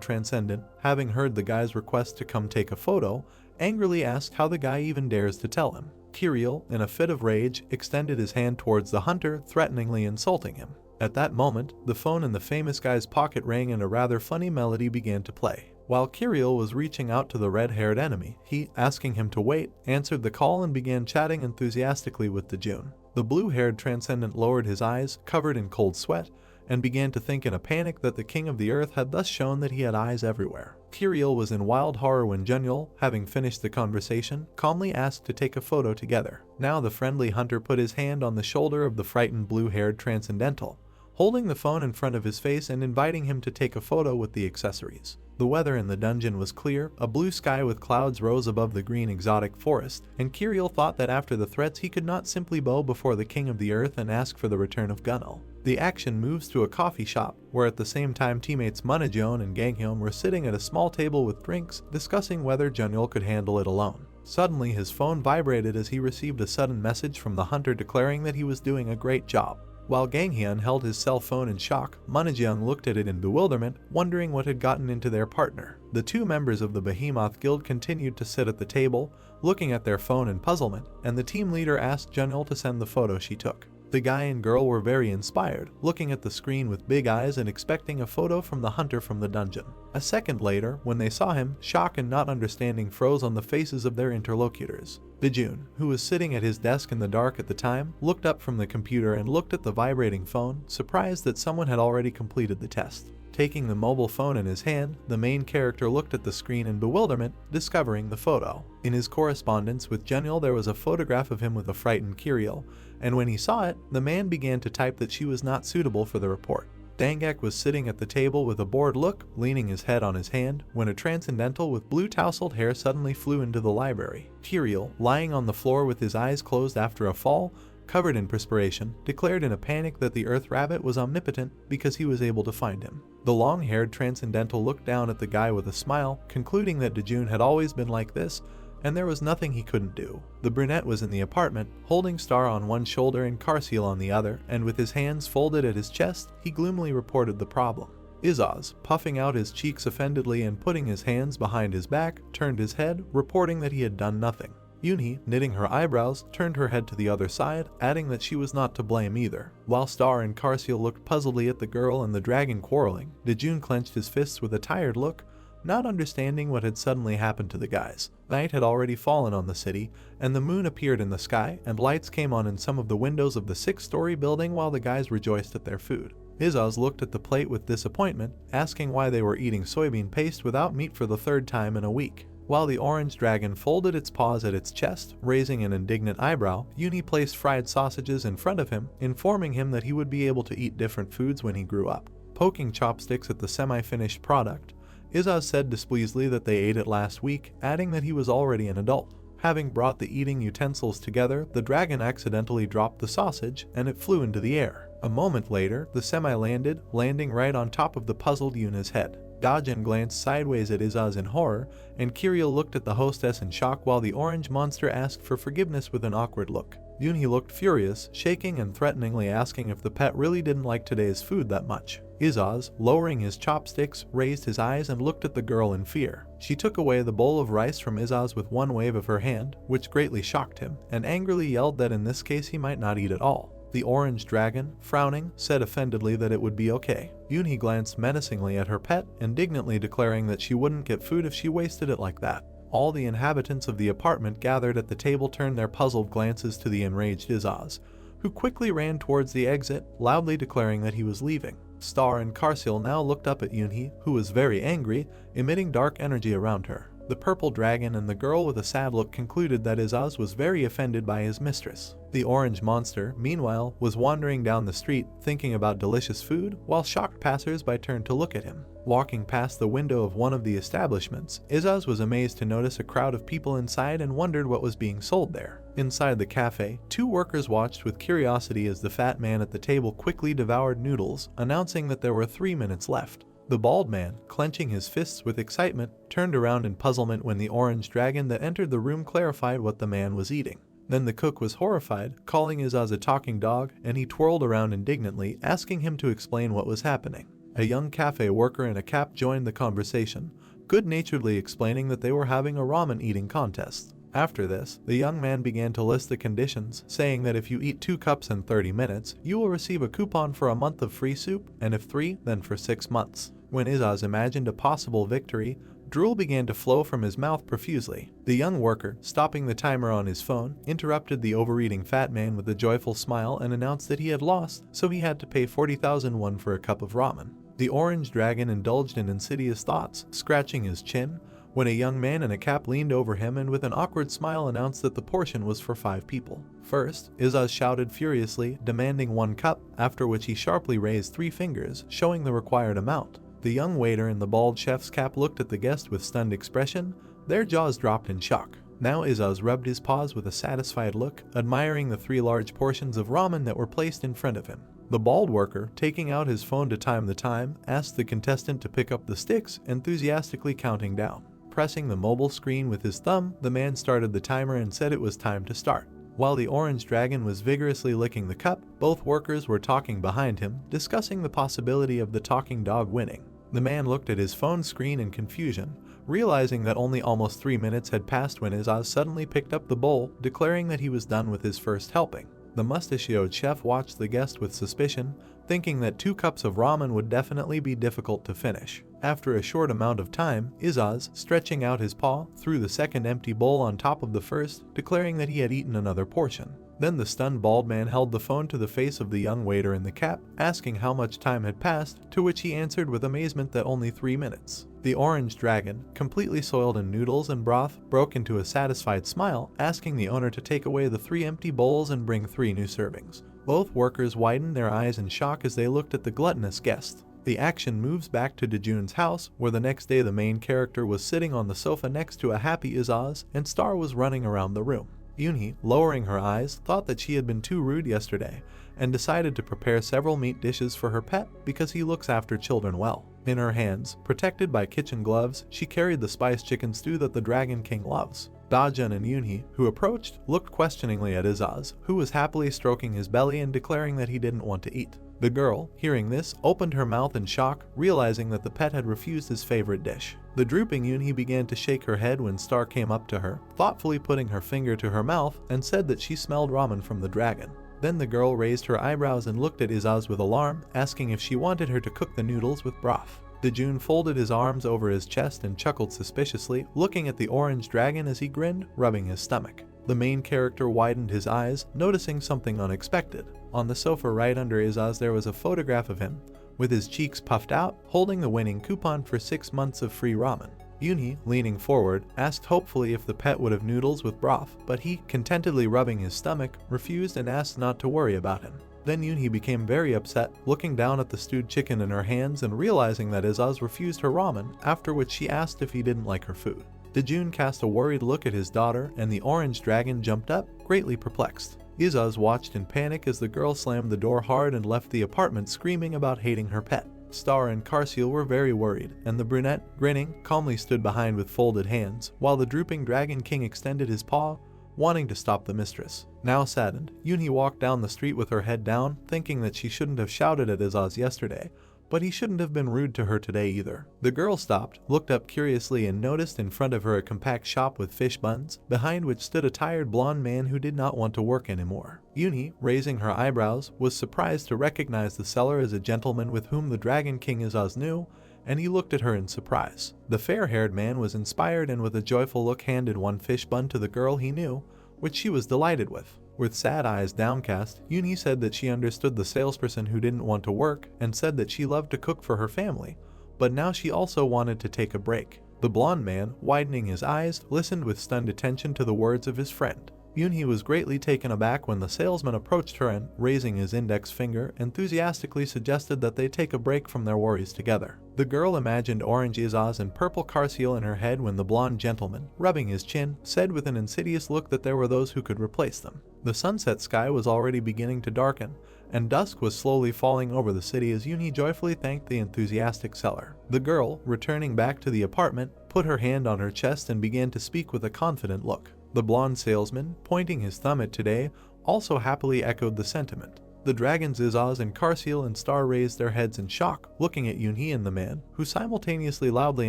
S1: transcendent, having heard the guy's request to come take a photo, angrily asked how the guy even dares to tell him. Kirill, in a fit of rage, extended his hand towards the hunter, threateningly insulting him. At that moment, the phone in the famous guy's pocket rang and a rather funny melody began to play. While Kirill was reaching out to the red-haired enemy, he, asking him to wait, answered the call and began chatting enthusiastically with Dojun. The blue-haired transcendent lowered his eyes, covered in cold sweat, and began to think in a panic that the king of the earth had thus shown that he had eyes everywhere. Kirill was in wild horror when Junhyul, having finished the conversation, calmly asked to take a photo together. Now the friendly hunter put his hand on the shoulder of the frightened blue-haired transcendental, holding the phone in front of his face and inviting him to take a photo with the accessories. The weather in the dungeon was clear, a blue sky with clouds rose above the green exotic forest, and Kirill thought that after the threats he could not simply bow before the king of the earth and ask for the return of Gunnel. The action moves to a coffee shop, where at the same time teammates Munhyuk and Ganghyun were sitting at a small table with drinks, discussing whether Junhyul could handle it alone. Suddenly his phone vibrated as he received a sudden message from the hunter declaring that he was doing a great job. While Ganghyun held his cell phone in shock, Munhyuk looked at it in bewilderment, wondering what had gotten into their partner. The two members of the Behemoth Guild continued to sit at the table, looking at their phone in puzzlement, and the team leader asked Junhyul to send the photo she took. The guy and girl were very inspired, looking at the screen with big eyes and expecting a photo from the hunter from the dungeon. A second later, when they saw him, shock and not understanding froze on the faces of their interlocutors. Dojun, who was sitting at his desk in the dark at the time, looked up from the computer and looked at the vibrating phone, surprised that someone had already completed the test. Taking the mobile phone in his hand, the main character looked at the screen in bewilderment, discovering the photo. In his correspondence with Junhyul, there was a photograph of him with a frightened Kirill, and when he saw it, the man began to type that she was not suitable for the report. Dangak was sitting at the table with a bored look, leaning his head on his hand, when a transcendental with blue tousled hair suddenly flew into the library. Kirill, lying on the floor with his eyes closed after a fall, covered in perspiration, declared in a panic that the Earth Rabbit was omnipotent because he was able to find him. The long-haired transcendental looked down at the guy with a smile, concluding that Dojun had always been like this, and there was nothing he couldn't do. The brunette was in the apartment, holding Star on one shoulder and Carseal on the other, and with his hands folded at his chest, he gloomily reported the problem. Izaz, puffing out his cheeks offendedly and putting his hands behind his back, turned his head, reporting that he had done nothing. Yunhee, knitting her eyebrows, turned her head to the other side, adding that she was not to blame either. While Star and Carseal looked puzzledly at the girl and the dragon quarreling, Dojun clenched his fists with a tired look, not understanding what had suddenly happened to the guys. Night had already fallen on the city, and the moon appeared in the sky, and lights came on in some of the windows of the 6-story building while the guys rejoiced at their food. Izaz looked at the plate with disappointment, asking why they were eating soybean paste without meat for the third time in a week. While the orange dragon folded its paws at its chest, raising an indignant eyebrow, Yunhee placed fried sausages in front of him, informing him that he would be able to eat different foods when he grew up. Poking chopsticks at the semi-finished product, Izaz said displeasedly that they ate it last week, adding that he was already an adult. Having brought the eating utensils together, the dragon accidentally dropped the sausage, and it flew into the air. A moment later, the semi landed, landing right on top of the puzzled Yuna's head. Dojun glanced sideways at Izaz in horror, and Kirill looked at the hostess in shock while the orange monster asked for forgiveness with an awkward look. Yunhee looked furious, shaking and threateningly asking if the pet really didn't like today's food that much. Izaz, lowering his chopsticks, raised his eyes and looked at the girl in fear. She took away the bowl of rice from Izaz with one wave of her hand, which greatly shocked him, and angrily yelled that in this case he might not eat at all. The orange dragon, frowning, said offendedly that it would be okay. Yunhee glanced menacingly at her pet, indignantly declaring that she wouldn't get food if she wasted it like that. All the inhabitants of the apartment gathered at the table turned their puzzled glances to the enraged Izaz, who quickly ran towards the exit, loudly declaring that he was leaving. Star and Carseal now looked up at Yunhee, who was very angry, emitting dark energy around her. The purple dragon and the girl with a sad look concluded that Izaz was very offended by his mistress. The orange monster, meanwhile, was wandering down the street thinking about delicious food while shocked passers-by turned to look at him. Walking past the window of one of the establishments, Izaz was amazed to notice a crowd of people inside and wondered what was being sold there. Inside the cafe, two workers watched with curiosity as the fat man at the table quickly devoured noodles, announcing that there were 3 minutes left. The bald man, clenching his fists with excitement, turned around in puzzlement when the orange dragon that entered the room clarified what the man was eating. Then the cook was horrified, calling Izaz a talking dog, and he twirled around indignantly, asking him to explain what was happening. A young cafe worker in a cap joined the conversation, good-naturedly explaining that they were having a ramen eating contest. After this, the young man began to list the conditions, saying that if you eat 2 cups in 30 minutes, you will receive a coupon for a month of free soup, and if 3, then for 6 months. When Izaz imagined a possible victory, drool began to flow from his mouth profusely. The young worker, stopping the timer on his phone, interrupted the overeating fat man with a joyful smile and announced that he had lost, so he had to pay 40,000 won for a cup of ramen. The orange dragon indulged in insidious thoughts, scratching his chin, when a young man in a cap leaned over him and with an awkward smile announced that the portion was for 5 people. First, Izaz shouted furiously, demanding 1 cup, after which he sharply raised 3 fingers, showing the required amount. The young waiter in the bald chef's cap looked at the guest with stunned expression, their jaws dropped in shock. Now Izaz rubbed his paws with a satisfied look, admiring the 3 large portions of ramen that were placed in front of him. The bald worker, taking out his phone to time the time, asked the contestant to pick up the sticks, enthusiastically counting down. Pressing the mobile screen with his thumb, the man started the timer and said it was time to start. While the orange dragon was vigorously licking the cup, both workers were talking behind him, discussing the possibility of the talking dog winning. The man looked at his phone screen in confusion, realizing that only almost 3 minutes had passed when Izaz suddenly picked up the bowl, declaring that he was done with his first helping. The mustachioed chef watched the guest with suspicion, thinking that 2 cups of ramen would definitely be difficult to finish. After a short amount of time, Izaz, stretching out his paw, threw the second empty bowl on top of the first, declaring that he had eaten another portion. Then the stunned bald man held the phone to the face of the young waiter in the cap, asking how much time had passed, to which he answered with amazement that only 3 minutes. The orange dragon, completely soiled in noodles and broth, broke into a satisfied smile, asking the owner to take away the 3 empty bowls and bring 3 new servings. Both workers widened their eyes in shock as they looked at the gluttonous guest. The action moves back to Dojun's house, where the next day the main character was sitting on the sofa next to a happy Izaz, and Star was running around the room. Yunhee, lowering her eyes, thought that she had been too rude yesterday, and decided to prepare several meat dishes for her pet because he looks after children well. In her hands, protected by kitchen gloves, she carried the spiced chicken stew that the Dragon King loves. Dojun and Yunhee, who approached, looked questioningly at Izaz, who was happily stroking his belly and declaring that he didn't want to eat. The girl, hearing this, opened her mouth in shock, realizing that the pet had refused his favorite dish. The drooping Yunhee began to shake her head when Star came up to her, thoughtfully putting her finger to her mouth, and said that she smelled ramen from the dragon. Then the girl raised her eyebrows and looked at Izaz with alarm, asking if she wanted her to cook the noodles with broth. Dojun folded his arms over his chest and chuckled suspiciously, looking at the orange dragon as he grinned, rubbing his stomach. The main character widened his eyes, noticing something unexpected. On the sofa right under Izaz there was a photograph of him, with his cheeks puffed out, holding the winning coupon for 6 months of free ramen. Yunhee, leaning forward, asked hopefully if the pet would have noodles with broth, but he, contentedly rubbing his stomach, refused and asked not to worry about him. Then Yunhee became very upset, looking down at the stewed chicken in her hands and realizing that Izaz refused her ramen, after which she asked if he didn't like her food. Dojun cast a worried look at his daughter, and the orange dragon jumped up, greatly perplexed. Izaz watched in panic as the girl slammed the door hard and left the apartment screaming about hating her pet. Star and Karsil were very worried, and the brunette, grinning, calmly stood behind with folded hands, while the drooping Dragon King extended his paw, wanting to stop the mistress. Now saddened, Yunhee walked down the street with her head down, thinking that she shouldn't have shouted at Izaz yesterday, but he shouldn't have been rude to her today either. The girl stopped, looked up curiously and noticed in front of her a compact shop with fish buns, behind which stood a tired blonde man who did not want to work anymore. Yunhee, raising her eyebrows, was surprised to recognize the seller as a gentleman with whom the Dragon King Izaz knew, and he looked at her in surprise. The fair-haired man was inspired and with a joyful look handed one fish bun to the girl he knew, which she was delighted with. With sad eyes downcast, Yunhee said that she understood the salesperson who didn't want to work and said that she loved to cook for her family, but now she also wanted to take a break. The blonde man, widening his eyes, listened with stunned attention to the words of his friend. Yunhee was greatly taken aback when the salesman approached her and, raising his index finger, enthusiastically suggested that they take a break from their worries together. The girl imagined orange Izaz and purple Carciel in her head when the blonde gentleman, rubbing his chin, said with an insidious look that there were those who could replace them. The sunset sky was already beginning to darken, and dusk was slowly falling over the city as Yunhee joyfully thanked the enthusiastic seller. The girl, returning back to the apartment, put her hand on her chest and began to speak with a confident look. The blonde salesman, pointing his thumb at Today, also happily echoed the sentiment. The dragons Izaz and Carciel and Star raised their heads in shock, looking at Yunhee and the man, who simultaneously loudly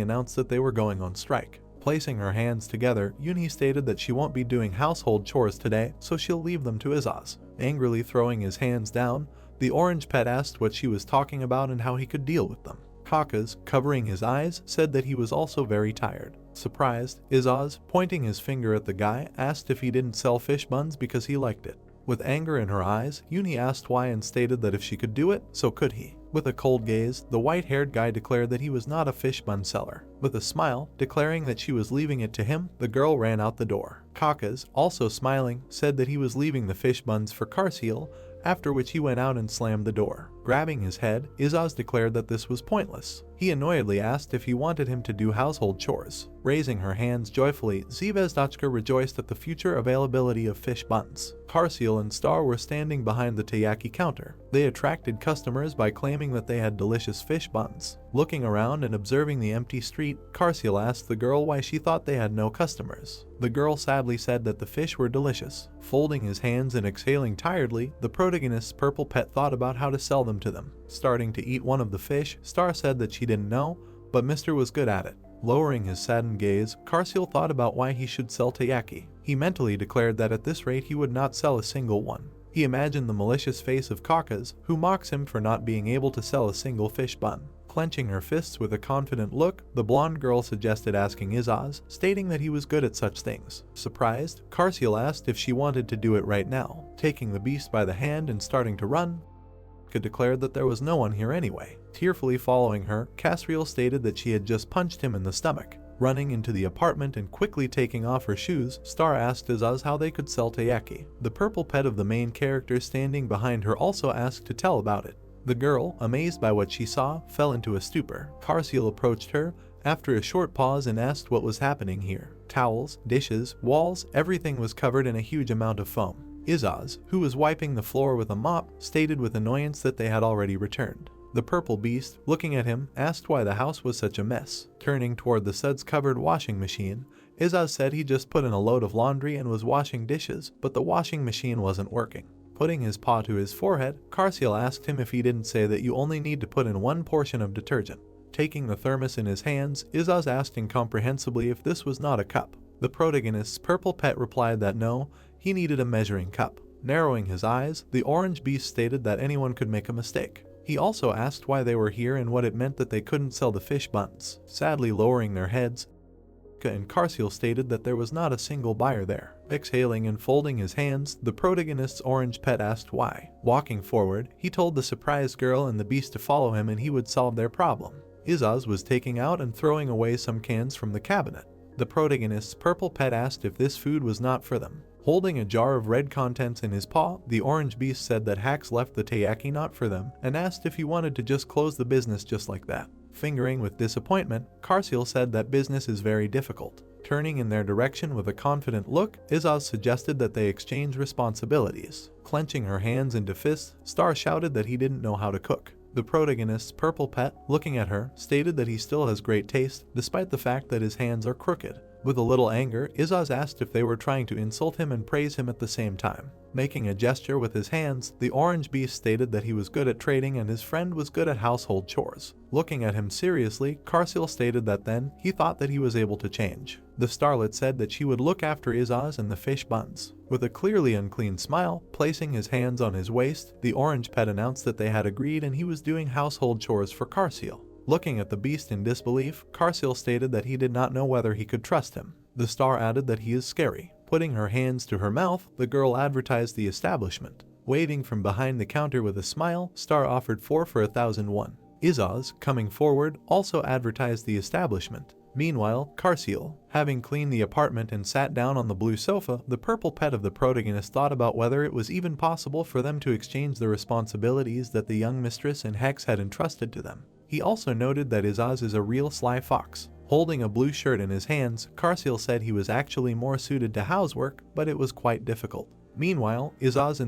S1: announced that they were going on strike. Placing her hands together, Yunhee stated that she won't be doing household chores today, so she'll leave them to Izaz. Angrily throwing his hands down, the orange pet asked what she was talking about and how he could deal with them. Kakas, covering his eyes, said that he was also very tired. Surprised, Izaz, pointing his finger at the guy, asked if he didn't sell fish buns because he liked it. With anger in her eyes, Yunhee asked why and stated that if she could do it, so could he. With a cold gaze, the white-haired guy declared that he was not a fish bun seller. With a smile, declaring that she was leaving it to him, the girl ran out the door. Kakas, also smiling, said that he was leaving the fish buns for Carciel, after which he went out and slammed the door. Grabbing his head, Izaz declared that this was pointless. He annoyedly asked if he wanted him to do household chores. Raising her hands joyfully, Zvezdochka rejoiced at the future availability of fish buns. Carciel and Star were standing behind the taiyaki counter. They attracted customers by claiming that they had delicious fish buns. Looking around and observing the empty street, Carciel asked the girl why she thought they had no customers. The girl sadly said that the fish were delicious. Folding his hands and exhaling tiredly, the protagonist's purple pet thought about how to sell them to them. Starting to eat one of the fish, Star said that she didn't know, but Mr. was good at it. Lowering his saddened gaze, Carciel thought about why he should sell taiyaki. He mentally declared that at this rate he would not sell a single one. He imagined the malicious face of Kakas, who mocks him for not being able to sell a single fish bun. Clenching her fists with a confident look, the blonde girl suggested asking Izaz, stating that he was good at such things. Surprised, Carciel asked if she wanted to do it right now. Taking the beast by the hand and starting to run, declared that there was no one here anyway. Tearfully following her, Casriel stated that she had just punched him in the stomach. Running into the apartment and quickly taking off her shoes, Star asked Izaz how they could sell taiyaki. The purple pet of the main character standing behind her also asked to tell about it. The girl, amazed by what she saw, fell into a stupor. Carciel approached her after a short pause and asked what was happening here. Towels, dishes, walls, everything was covered in a huge amount of foam. Izaz, who was wiping the floor with a mop, stated with annoyance that they had already returned. The purple beast, looking at him, asked why the house was such a mess. Turning toward the suds-covered washing machine, Izaz said he just put in a load of laundry and was washing dishes, but the washing machine wasn't working. Putting his paw to his forehead, Carciel asked him if he didn't say that you only need to put in one portion of detergent. Taking the thermos in his hands, Izaz asked incomprehensibly if this was not a cup. The protagonist's purple pet replied that no, he needed a measuring cup. Narrowing his eyes, the orange beast stated that anyone could make a mistake. He also asked why they were here and what it meant that they couldn't sell the fish buns. Sadly lowering their heads, and Carciel stated that there was not a single buyer there. Exhaling and folding his hands, the protagonist's orange pet asked why. Walking forward, he told the surprised girl and the beast to follow him and he would solve their problem. Izaz was taking out and throwing away some cans from the cabinet. The protagonist's purple pet asked if this food was not for them. Holding a jar of red contents in his paw, the orange beast said that Hax left the taiyaki not for them and asked if he wanted to just close the business just like that. Fingering with disappointment, Carciel said that business is very difficult. Turning in their direction with a confident look, Izaz suggested that they exchange responsibilities. Clenching her hands into fists, Star shouted that he didn't know how to cook. The protagonist's purple pet, looking at her, stated that he still has great taste, despite the fact that his hands are crooked. With a little anger, Izaz asked if they were trying to insult him and praise him at the same time. Making a gesture with his hands, the orange beast stated that he was good at trading and his friend was good at household chores. Looking at him seriously, Carciel stated that then, he thought that he was able to change. The starlet said that she would look after Izaz and the fish buns. With a clearly unclean smile, placing his hands on his waist, the orange pet announced that they had agreed and he was doing household chores for Carciel. Looking at the beast in disbelief, Carciel stated that he did not know whether he could trust him. The star added that he is scary. Putting her hands to her mouth, the girl advertised the establishment. Waving from behind the counter with a smile, Star offered 4 for 1,001. Izaz, coming forward, also advertised the establishment. Meanwhile, Carciel, having cleaned the apartment and sat down on the blue sofa, the purple pet of the protagonist thought about whether it was even possible for them to exchange the responsibilities that the young mistress and Hex had entrusted to them. He also noted that Izaz is a real sly fox. Holding a blue shirt in his hands, Carciel said he was actually more suited to housework, but it was quite difficult. Meanwhile, Izaz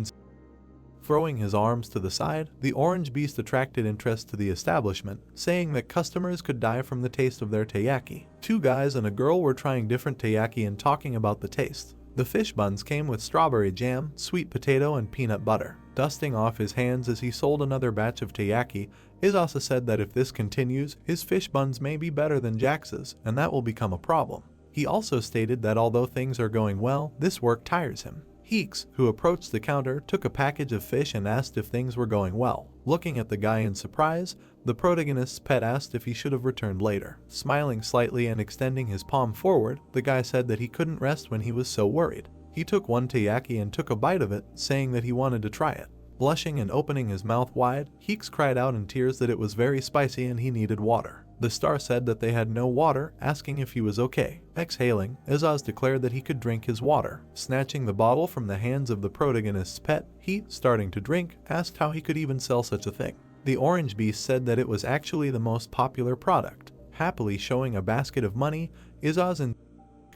S1: throwing his arms to the side, the orange beast attracted interest to the establishment, saying that customers could die from the taste of their taiyaki. Two guys and a girl were trying different taiyaki and talking about the taste. The fish buns came with strawberry jam, sweet potato, and peanut butter. Dusting off his hands as he sold another batch of taiyaki, Izasa said that if this continues, his fish buns may be better than Jax's, and that will become a problem. He also stated that although things are going well, this work tires him. Heeks, who approached the counter, took a package of fish and asked if things were going well. Looking at the guy in surprise, the protagonist's pet asked if he should have returned later. Smiling slightly and extending his palm forward, the guy said that he couldn't rest when he was so worried. He took one taiyaki and took a bite of it, saying that he wanted to try it. Blushing and opening his mouth wide, Heeks cried out in tears that it was very spicy and he needed water. The star said that they had no water, asking if he was okay. Exhaling, Izaz declared that he could drink his water. Snatching the bottle from the hands of the protagonist's pet, he, starting to drink, asked how he could even sell such a thing. The orange beast said that it was actually the most popular product. Happily showing a basket of money, Izaz and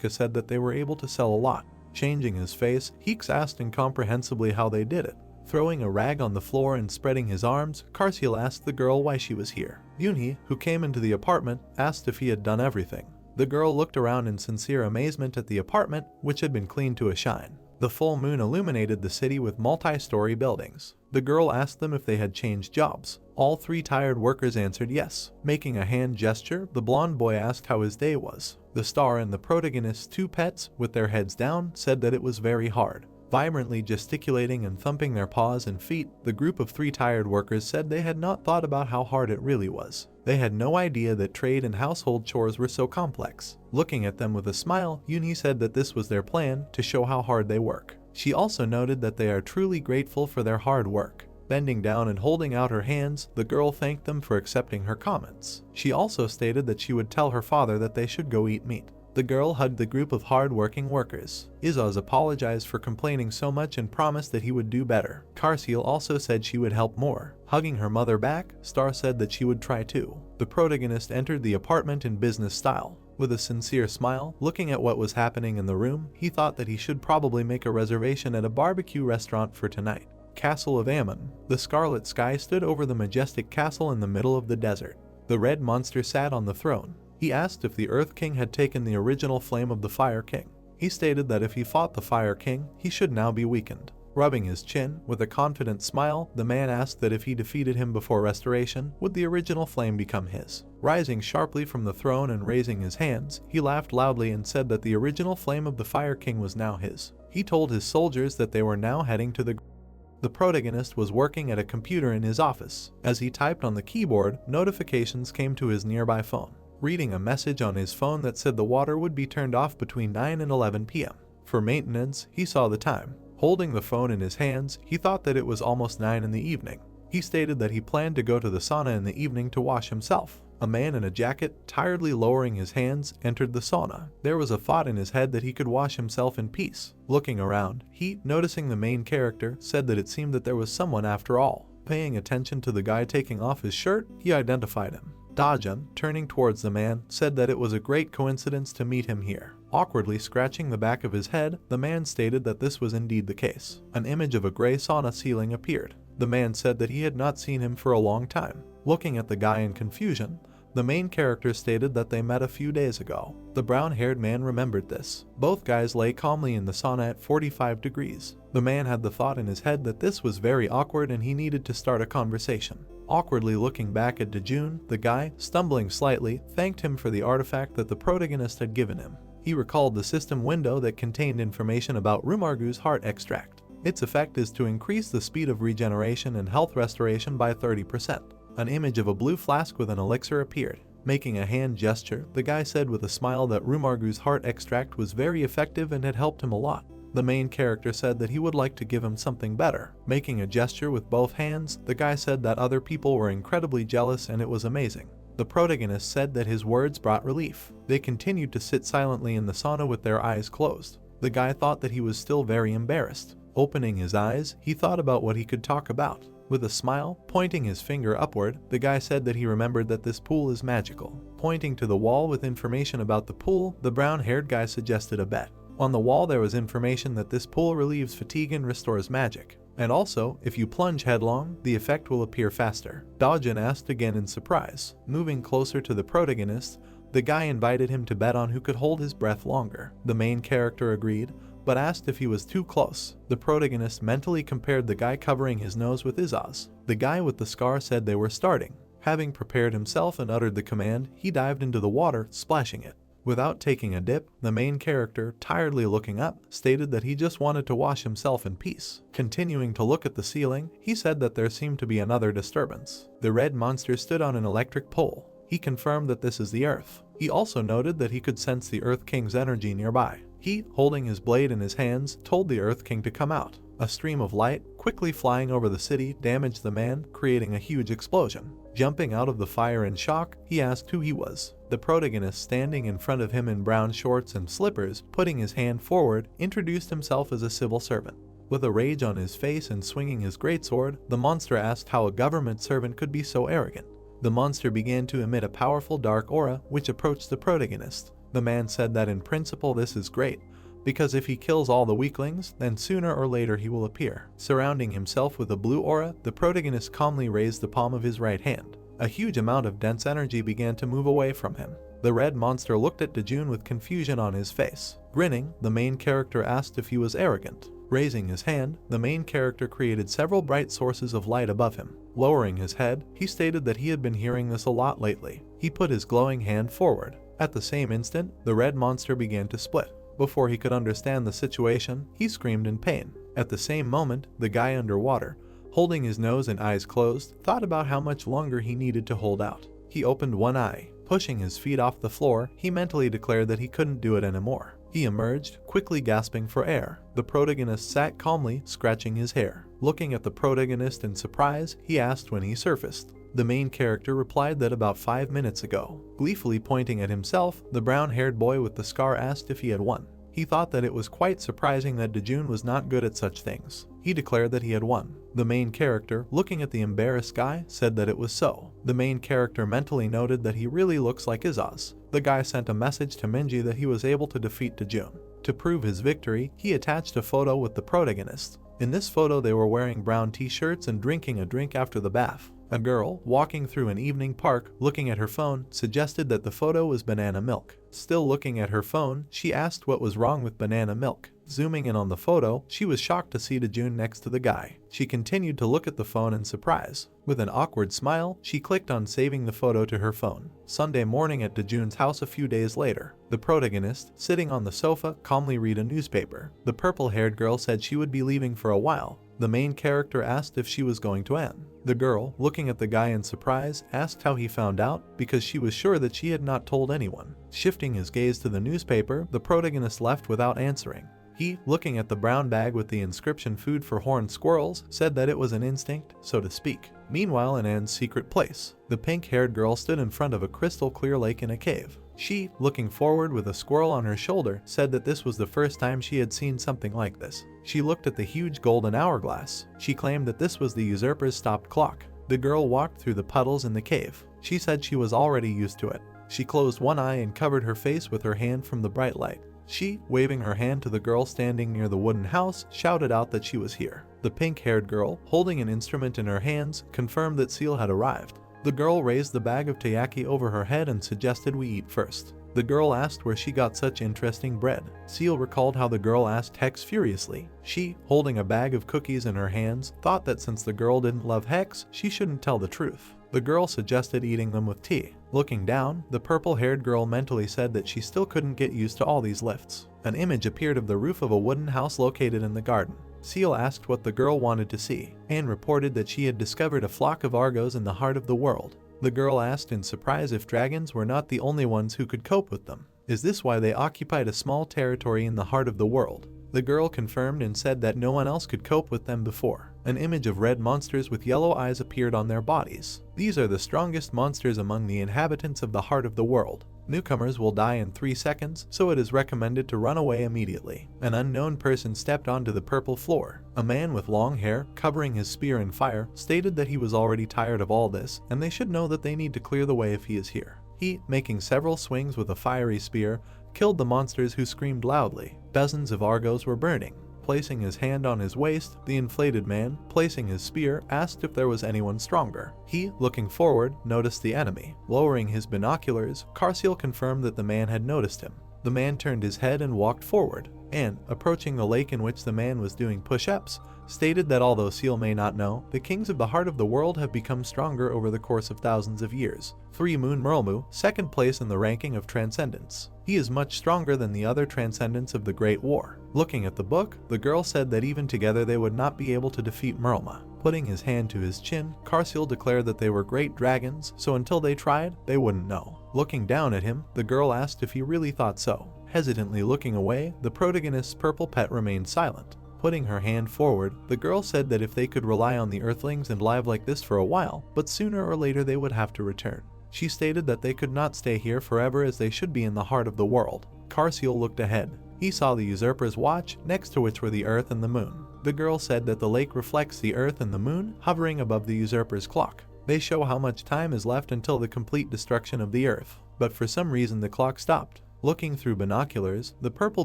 S1: said that they were able to sell a lot. Changing his face, Heeks asked incomprehensibly how they did it. Throwing a rag on the floor and spreading his arms, Carciel asked the girl why she was here. Yunhee, who came into the apartment, asked if he had done everything. The girl looked around in sincere amazement at the apartment, which had been cleaned to a shine. The full moon illuminated the city with multi-story buildings. The girl asked them if they had changed jobs. All three tired workers answered yes. Making a hand gesture, the blonde boy asked how his day was. The star and the protagonist's two pets, with their heads down, said that it was very hard. Vibrantly gesticulating and thumping their paws and feet, the group of three tired workers said they had not thought about how hard it really was. They had no idea that trade and household chores were so complex. Looking at them with a smile, Yunhee said that this was their plan, to show how hard they work. She also noted that they are truly grateful for their hard work. Bending down and holding out her hands, the girl thanked them for accepting her comments. She also stated that she would tell her father that they should go eat meat. The girl hugged the group of hard-working workers. Izaz apologized for complaining so much and promised that he would do better. Carciel also said she would help more. Hugging her mother back, Star said that she would try too. The protagonist entered the apartment in business style. With a sincere smile, looking at what was happening in the room, he thought that he should probably make a reservation at a barbecue restaurant for tonight. Castle of Ammon. The scarlet sky stood over the majestic castle in the middle of the desert. The red monster sat on the throne. He asked if the Earth King had taken the original flame of the Fire King. He stated that if he fought the Fire King, he should now be weakened. Rubbing his chin, with a confident smile, the man asked that if he defeated him before restoration, would the original flame become his. Rising sharply from the throne and raising his hands, he laughed loudly and said that the original flame of the Fire King was now his. He told his soldiers that they were now heading to the protagonist was working at a computer in his office. As he typed on the keyboard, notifications came to his nearby phone. Reading a message on his phone that said the water would be turned off between 9 and 11 p.m. For maintenance, he saw the time. Holding the phone in his hands, he thought that it was almost 9 in the evening. He stated that he planned to go to the sauna in the evening to wash himself. A man in a jacket, tiredly lowering his hands, entered the sauna. There was a thought in his head that he could wash himself in peace. Looking around, he, noticing the main character, said that it seemed that there was someone after all. Paying attention to the guy taking off his shirt, he identified him. Dojun, turning towards the man, said that it was a great coincidence to meet him here. Awkwardly scratching the back of his head, the man stated that this was indeed the case. An image of a gray sauna ceiling appeared. The man said that he had not seen him for a long time. Looking at the guy in confusion, the main character stated that they met a few days ago. The brown-haired man remembered this. Both guys lay calmly in the sauna at 45 degrees. The man had the thought in his head that this was very awkward and he needed to start a conversation. Awkwardly looking back at Dojun, the guy, stumbling slightly, thanked him for the artifact that the protagonist had given him. He recalled the system window that contained information about Rumargu's heart extract. Its effect is to increase the speed of regeneration and health restoration by 30%. An image of a blue flask with an elixir appeared. Making a hand gesture, the guy said with a smile that Rumargu's heart extract was very effective and had helped him a lot. The main character said that he would like to give him something better. Making a gesture with both hands, the guy said that other people were incredibly jealous and it was amazing. The protagonist said that his words brought relief. They continued to sit silently in the sauna with their eyes closed. The guy thought that he was still very embarrassed. Opening his eyes, he thought about what he could talk about. With a smile, pointing his finger upward, the guy said that he remembered that this pool is magical. Pointing to the wall with information about the pool, the brown-haired guy suggested a bet. On the wall there was information that this pool relieves fatigue and restores magic. And also, if you plunge headlong, the effect will appear faster. Dojun asked again in surprise. Moving closer to the protagonist, the guy invited him to bet on who could hold his breath longer. The main character agreed, but asked if he was too close. The protagonist mentally compared the guy covering his nose with his eyes. The guy with the scar said they were starting. Having prepared himself and uttered the command, he dived into the water, splashing it. Without taking a dip, the main character, tiredly looking up, stated that he just wanted to wash himself in peace. Continuing to look at the ceiling, he said that there seemed to be another disturbance. The red monster stood on an electric pole. He confirmed that this is the Earth. He also noted that he could sense the Earth King's energy nearby. He, holding his blade in his hands, told the Earth King to come out. A stream of light, quickly flying over the city, damaged the man, creating a huge explosion. Jumping out of the fire in shock, he asked who he was. The protagonist, standing in front of him in brown shorts and slippers, putting his hand forward, introduced himself as a civil servant. With a rage on his face and swinging his greatsword, the monster asked how a government servant could be so arrogant. The monster began to emit a powerful dark aura which approached the protagonist. The man said that in principle this is great, because if he kills all the weaklings, then sooner or later he will appear. Surrounding himself with a blue aura, the protagonist calmly raised the palm of his right hand. A huge amount of dense energy began to move away from him. The red monster looked at Dojun with confusion on his face. Grinning, the main character asked if he was arrogant. Raising his hand, the main character created several bright sources of light above him. Lowering his head, he stated that he had been hearing this a lot lately. He put his glowing hand forward. At the same instant, the red monster began to split. Before he could understand the situation, he screamed in pain. At the same moment, the guy underwater, holding his nose and eyes closed, thought about how much longer he needed to hold out. He opened one eye. Pushing his feet off the floor, he mentally declared that he couldn't do it anymore. He emerged, quickly gasping for air. The protagonist sat calmly, scratching his hair. Looking at the protagonist in surprise, he asked when he surfaced. The main character replied that about 5 minutes ago. Gleefully pointing at himself, the brown-haired boy with the scar asked if he had won. He thought that it was quite surprising that Dojun was not good at such things. He declared that he had won. The main character, looking at the embarrassed guy, said that it was so. The main character mentally noted that he really looks like Izaz. The guy sent a message to Minji that he was able to defeat Dojun. To prove his victory, he attached a photo with the protagonist. In this photo they were wearing brown t-shirts and drinking a drink after the bath. A girl, walking through an evening park, looking at her phone, suggested that the photo was banana milk. Still looking at her phone, she asked what was wrong with banana milk. Zooming in on the photo, she was shocked to see Dojun next to the guy. She continued to look at the phone in surprise. With an awkward smile, she clicked on saving the photo to her phone. Sunday morning at Dojun's house a few days later. The protagonist, sitting on the sofa, calmly read a newspaper. The purple-haired girl said she would be leaving for a while. The main character asked if she was going to end. The girl, looking at the guy in surprise, asked how he found out, because she was sure that she had not told anyone. Shifting his gaze to the newspaper, the protagonist left without answering. He, looking at the brown bag with the inscription "Food for Horned Squirrels," said that it was an instinct, so to speak. Meanwhile, in Anne's secret place, the pink-haired girl stood in front of a crystal-clear lake in a cave. She, looking forward with a squirrel on her shoulder, said that this was the first time she had seen something like this. She looked at the huge golden hourglass. She claimed that this was the usurper's stopped clock. The girl walked through the puddles in the cave. She said she was already used to it. She closed one eye and covered her face with her hand from the bright light. She, waving her hand to the girl standing near the wooden house, shouted out that she was here. The pink-haired girl, holding an instrument in her hands, confirmed that Seal had arrived. The girl raised the bag of taiyaki over her head and suggested we eat first. The girl asked where she got such interesting bread. Seal recalled how the girl asked Hex furiously. She, holding a bag of cookies in her hands, thought that since the girl didn't love Hex, she shouldn't tell the truth. The girl suggested eating them with tea. Looking down, the purple-haired girl mentally said that she still couldn't get used to all these lifts. An image appeared of the roof of a wooden house located in the garden. Seal asked what the girl wanted to see, and reported that she had discovered a flock of Argos in the heart of the world. The girl asked in surprise if dragons were not the only ones who could cope with them. Is this why they occupied a small territory in the heart of the world? The girl confirmed and said that no one else could cope with them before. An image of red monsters with yellow eyes appeared on their bodies. These are the strongest monsters among the inhabitants of the heart of the world. Newcomers will die in 3 seconds, so it is recommended to run away immediately. An unknown person stepped onto the purple floor. A man with long hair, covering his spear in fire, stated that he was already tired of all this, and they should know that they need to clear the way if he is here. He, making several swings with a fiery spear, killed the monsters who screamed loudly. Dozens of Argos were burning. Placing his hand on his waist, the inflated man, placing his spear, asked if there was anyone stronger. He, looking forward, noticed the enemy. Lowering his binoculars, Karsiel confirmed that the man had noticed him. The man turned his head and walked forward, and, approaching the lake in which the man was doing push-ups, stated that although Seal may not know, the kings of the heart of the world have become stronger over the course of thousands of years. 3 Moon Merlmu, second place in the ranking of transcendence. He is much stronger than the other transcendents of the Great War. Looking at the book, the girl said that even together they would not be able to defeat Merlma. Putting his hand to his chin, Karsiel declared that they were great dragons, so until they tried, they wouldn't know. Looking down at him, the girl asked if he really thought so. Hesitantly looking away, the protagonist's purple pet remained silent. Putting her hand forward, the girl said that if they could rely on the Earthlings and live like this for a while, but sooner or later they would have to return. She stated that they could not stay here forever as they should be in the heart of the world. Karsiel looked ahead. He saw the usurper's watch, next to which were the Earth and the Moon. The girl said that the lake reflects the Earth and the Moon, hovering above the usurper's clock. They show how much time is left until the complete destruction of the Earth, but for some reason the clock stopped. Looking through binoculars, the purple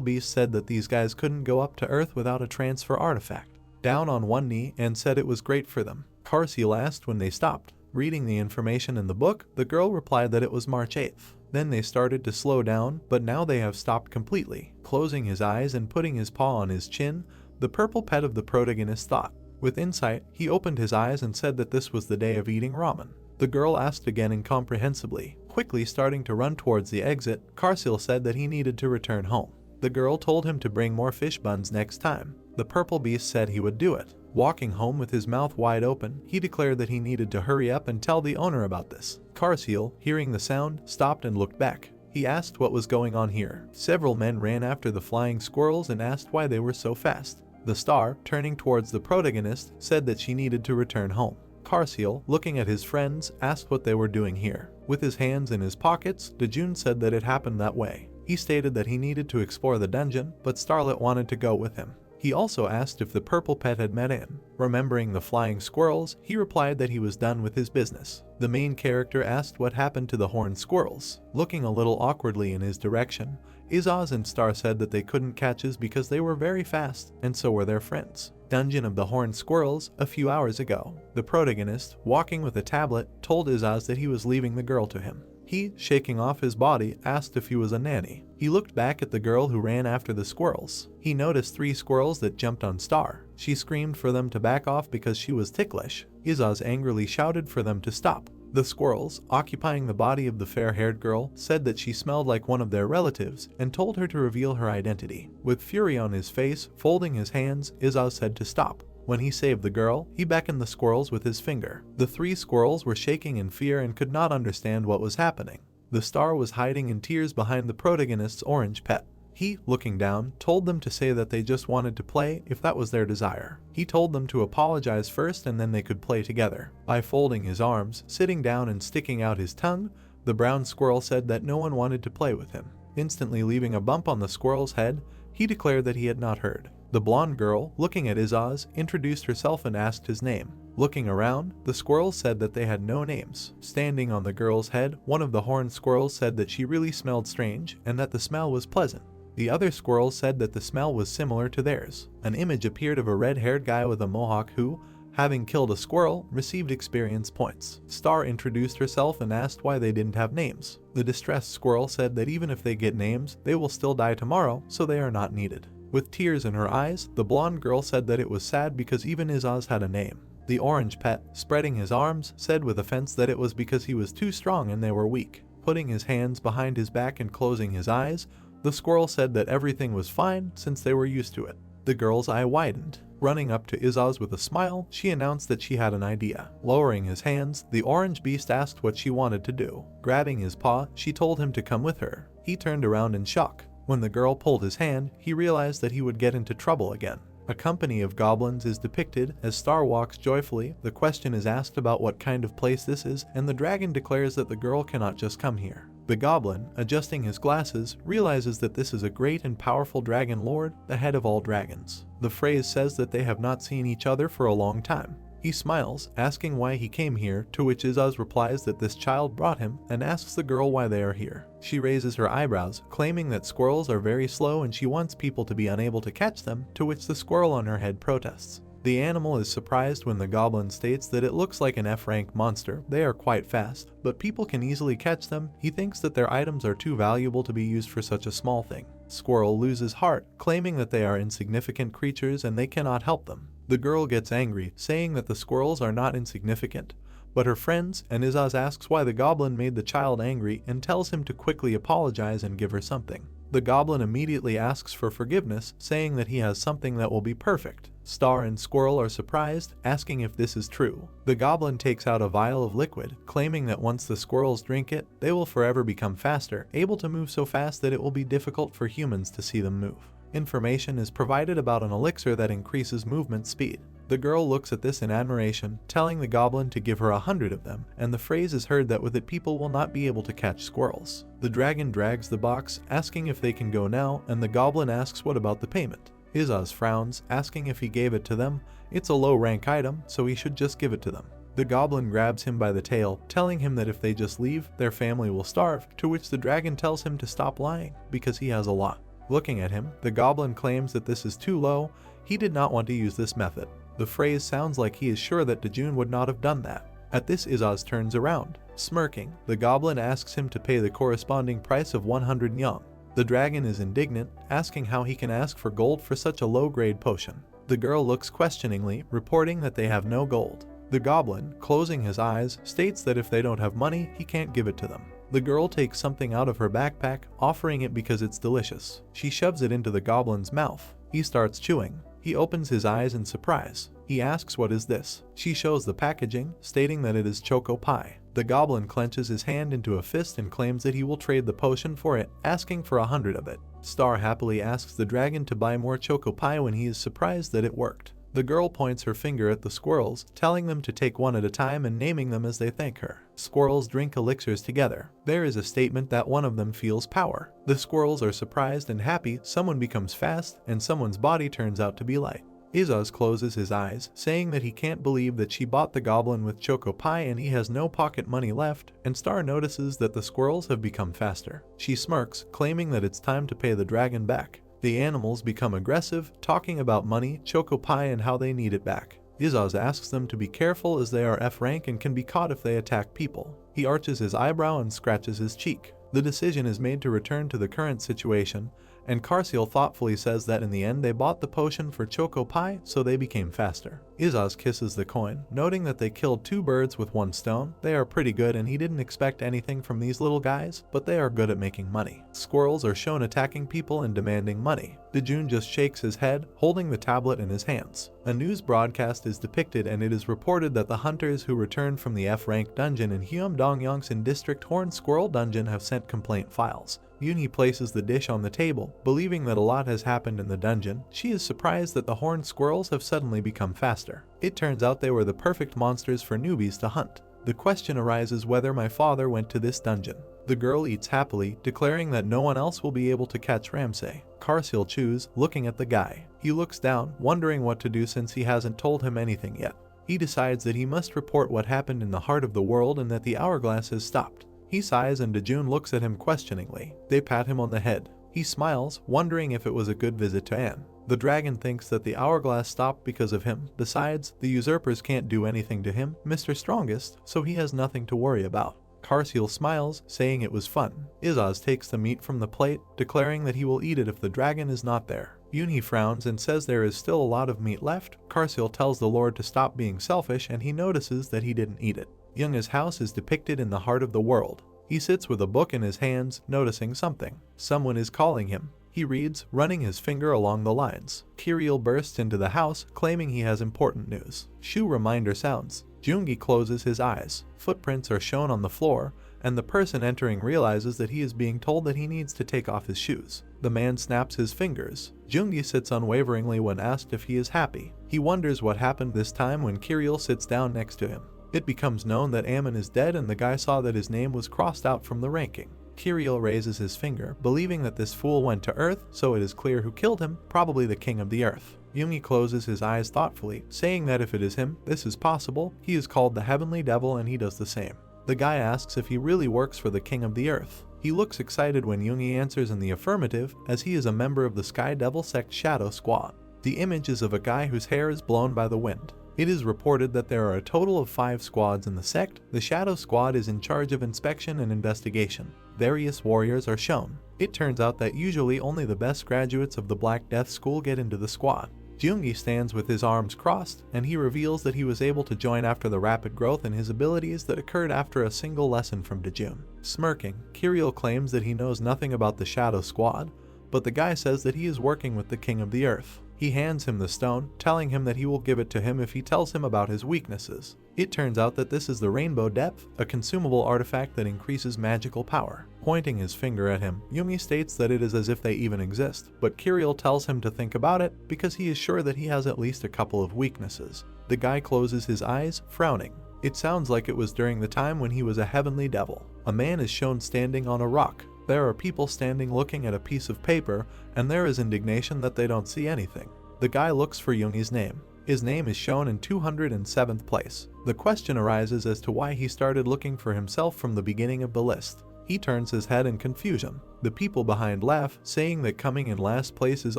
S1: beast said that these guys couldn't go up to Earth without a transfer artifact. Down on one knee and said it was great for them. Karsiel asked when they stopped. Reading the information in the book, the girl replied that it was March 8th. Then they started to slow down, but now they have stopped completely. Closing his eyes and putting his paw on his chin, the purple pet of the protagonist thought. With insight, he opened his eyes and said that this was the day of eating ramen. The girl asked again incomprehensibly. Quickly starting to run towards the exit, Karsiel said that he needed to return home. The girl told him to bring more fish buns next time. The purple beast said he would do it. Walking home with his mouth wide open, he declared that he needed to hurry up and tell the owner about this. Karsiel, hearing the sound, stopped and looked back. He asked what was going on here. Several men ran after the flying squirrels and asked why they were so fast. The star, turning towards the protagonist, said that she needed to return home. Karsiel, looking at his friends, asked what they were doing here. With his hands in his pockets, Dojun said that it happened that way. He stated that he needed to explore the dungeon, but Starlet wanted to go with him. He also asked if the purple pet had met in. Remembering the flying squirrels, he replied that he was done with his business. The main character asked what happened to the horned squirrels. Looking a little awkwardly in his direction, Izaz and Star said that they couldn't catch us because they were very fast, and so were their friends. Dungeon of the Horned Squirrels, a few hours ago. The protagonist, walking with a tablet, told Izaz that he was leaving the girl to him. He, shaking off his body, asked if he was a nanny. He looked back at the girl who ran after the squirrels. He noticed 3 squirrels that jumped on Star. She screamed for them to back off because she was ticklish. Izaz angrily shouted for them to stop. The squirrels, occupying the body of the fair-haired girl, said that she smelled like one of their relatives and told her to reveal her identity. With fury on his face, folding his hands, Izaz said to stop. When he saved the girl, he beckoned the squirrels with his finger. The 3 squirrels were shaking in fear and could not understand what was happening. The star was hiding in tears behind the protagonist's orange pet. He, looking down, told them to say that they just wanted to play if that was their desire. He told them to apologize first and then they could play together. By folding his arms, sitting down and sticking out his tongue, the brown squirrel said that no one wanted to play with him. Instantly leaving a bump on the squirrel's head, he declared that he had not heard. The blonde girl, looking at Izaz, introduced herself and asked his name. Looking around, the squirrels said that they had no names. Standing on the girl's head, one of the horned squirrels said that she really smelled strange and that the smell was pleasant. The other squirrels said that the smell was similar to theirs. An image appeared of a red-haired guy with a mohawk who, having killed a squirrel, received experience points. Star introduced herself and asked why they didn't have names. The distressed squirrel said that even if they get names, they will still die tomorrow, so they are not needed. With tears in her eyes, the blonde girl said that it was sad because even Izaz had a name. The orange pet, spreading his arms, said with offense that it was because he was too strong and they were weak. Putting his hands behind his back and closing his eyes, the squirrel said that everything was fine since they were used to it. The girl's eye widened. Running up to Izaz with a smile, she announced that she had an idea. Lowering his hands, the orange beast asked what she wanted to do. Grabbing his paw, she told him to come with her. He turned around in shock. When the girl pulled his hand, he realized that he would get into trouble again. A company of goblins is depicted as Star walks joyfully. The question is asked about what kind of place this is, and the dragon declares that the girl cannot just come here. The goblin, adjusting his glasses, realizes that this is a great and powerful dragon lord, the head of all dragons. The phrase says that they have not seen each other for a long time. He smiles, asking why he came here, to which Izaz replies that this child brought him, and asks the girl why they are here. She raises her eyebrows, claiming that squirrels are very slow and she wants people to be unable to catch them, to which the squirrel on her head protests. The animal is surprised when the goblin states that it looks like an F-rank monster. They are quite fast, but people can easily catch them. He thinks that their items are too valuable to be used for such a small thing. Squirrel loses heart, claiming that they are insignificant creatures and they cannot help them. The girl gets angry, saying that the squirrels are not insignificant, but her friends, and Izaz asks why the goblin made the child angry and tells him to quickly apologize and give her something. The goblin immediately asks for forgiveness, saying that he has something that will be perfect. Star and Squirrel are surprised, asking if this is true. The goblin takes out a vial of liquid, claiming that once the squirrels drink it, they will forever become faster, able to move so fast that it will be difficult for humans to see them move. Information is provided about an elixir that increases movement speed. The girl looks at this in admiration, telling the goblin to give her 100 of them, and the phrase is heard that with it people will not be able to catch squirrels. The dragon drags the box, asking if they can go now, and the goblin asks what about the payment. Izaz frowns, asking if he gave it to them. It's a low-rank item, so he should just give it to them. The goblin grabs him by the tail, telling him that if they just leave, their family will starve, to which the dragon tells him to stop lying, because he has a lot. Looking at him, the goblin claims that this is too low. He did not want to use this method. The phrase sounds like he is sure that Dojun would not have done that. At this, Izaz turns around. Smirking, the goblin asks him to pay the corresponding price of 100 yang. The dragon is indignant, asking how he can ask for gold for such a low-grade potion. The girl looks questioningly, reporting that they have no gold. The goblin, closing his eyes, states that if they don't have money, he can't give it to them. The girl takes something out of her backpack, offering it because it's delicious. She shoves it into the goblin's mouth. He starts chewing. He opens his eyes in surprise. He asks what is this. She shows the packaging, stating that it is choco pie. The goblin clenches his hand into a fist and claims that he will trade the potion for it, asking for 100 of it. Star happily asks the dragon to buy more choco pie when he is surprised that it worked. The girl points her finger at the squirrels, telling them to take one at a time and naming them as they thank her. Squirrels drink elixirs together. There is a statement that one of them feels power. The squirrels are surprised and happy, someone becomes fast, and someone's body turns out to be light. Izaz closes his eyes, saying that he can't believe that she bought the goblin with choco pie and he has no pocket money left, and Star notices that the squirrels have become faster. She smirks, claiming that it's time to pay the dragon back. The animals become aggressive, talking about money, choco pie, and how they need it back. Izaz asks them to be careful as they are F-rank and can be caught if they attack people. He arches his eyebrow and scratches his cheek. The decision is made to return to the current situation, and Karsiel thoughtfully says that in the end they bought the potion for choco pie, so they became faster. Izaz kisses the coin, noting that they killed 2 birds with 1 stone. They are pretty good and he didn't expect anything from these little guys, but they are good at making money. Squirrels are shown attacking people and demanding money. Dojun just shakes his head, holding the tablet in his hands. A news broadcast is depicted and it is reported that the hunters who returned from the F-rank dungeon in Huamdong-Yongsan District Horned Squirrel Dungeon have sent complaint files. Yunhee places the dish on the table, believing that a lot has happened in the dungeon. She is surprised that the horned squirrels have suddenly become faster. It turns out they were the perfect monsters for newbies to hunt. The question arises whether my father went to this dungeon. The girl eats happily, declaring that no one else will be able to catch Ramsay. Karsiel chews, looking at the guy. He looks down, wondering what to do since he hasn't told him anything yet. He decides that he must report what happened in the heart of the world and that the hourglass has stopped. He sighs and Dojun looks at him questioningly. They pat him on the head. He smiles, wondering if it was a good visit to Anne. The dragon thinks that the hourglass stopped because of him. Besides, the usurpers can't do anything to him, Mr. Strongest, so he has nothing to worry about. Karsiel smiles, saying it was fun. Izaz takes the meat from the plate, declaring that he will eat it if the dragon is not there. Yunhee frowns and says there is still a lot of meat left. Karsiel tells the Lord to stop being selfish and he notices that he didn't eat it. Yunhee's house is depicted in the heart of the world. He sits with a book in his hands, noticing something. Someone is calling him. He reads, running his finger along the lines. Kiriel bursts into the house, claiming he has important news. Shoe reminder sounds. Jungi closes his eyes. Footprints are shown on the floor, and the person entering realizes that he is being told that he needs to take off his shoes. The man snaps his fingers. Jungi sits unwaveringly when asked if he is happy. He wonders what happened this time when Kirill sits down next to him. It becomes known that Ammon is dead and the guy saw that his name was crossed out from the ranking. Kirill raises his finger, believing that this fool went to Earth, so it is clear who killed him, probably the king of the Earth. Yunhee closes his eyes thoughtfully, saying that if it is him, this is possible. He is called the Heavenly Devil and he does the same. The guy asks if he really works for the king of the Earth. He looks excited when Yunhee answers in the affirmative, as he is a member of the Sky Devil sect Shadow Squad. The image is of a guy whose hair is blown by the wind. It is reported that there are a total of 5 squads in the sect. The Shadow Squad is in charge of inspection and investigation. Various warriors are shown. It turns out that usually only the best graduates of the Black Death School get into the squad. Jungi stands with his arms crossed, and he reveals that he was able to join after the rapid growth in his abilities that occurred after a single lesson from Dojun. Smirking, Kirill claims that he knows nothing about the Shadow Squad, but the guy says that he is working with the King of the Earth. He hands him the stone, telling him that he will give it to him if he tells him about his weaknesses. It turns out that this is the Rainbow Depth, a consumable artifact that increases magical power. Pointing his finger at him, Yunhee states that it is as if they even exist, but Kirill tells him to think about it because he is sure that he has at least a couple of weaknesses. The guy closes his eyes, frowning. It sounds like it was during the time when he was a heavenly devil. A man is shown standing on a rock. There are people standing looking at a piece of paper, and there is indignation that they don't see anything. The guy looks for Yunhee's name. His name is shown in 207th place. The question arises as to why he started looking for himself from the beginning of the list. He turns his head in confusion. The people behind laugh, saying that coming in last place is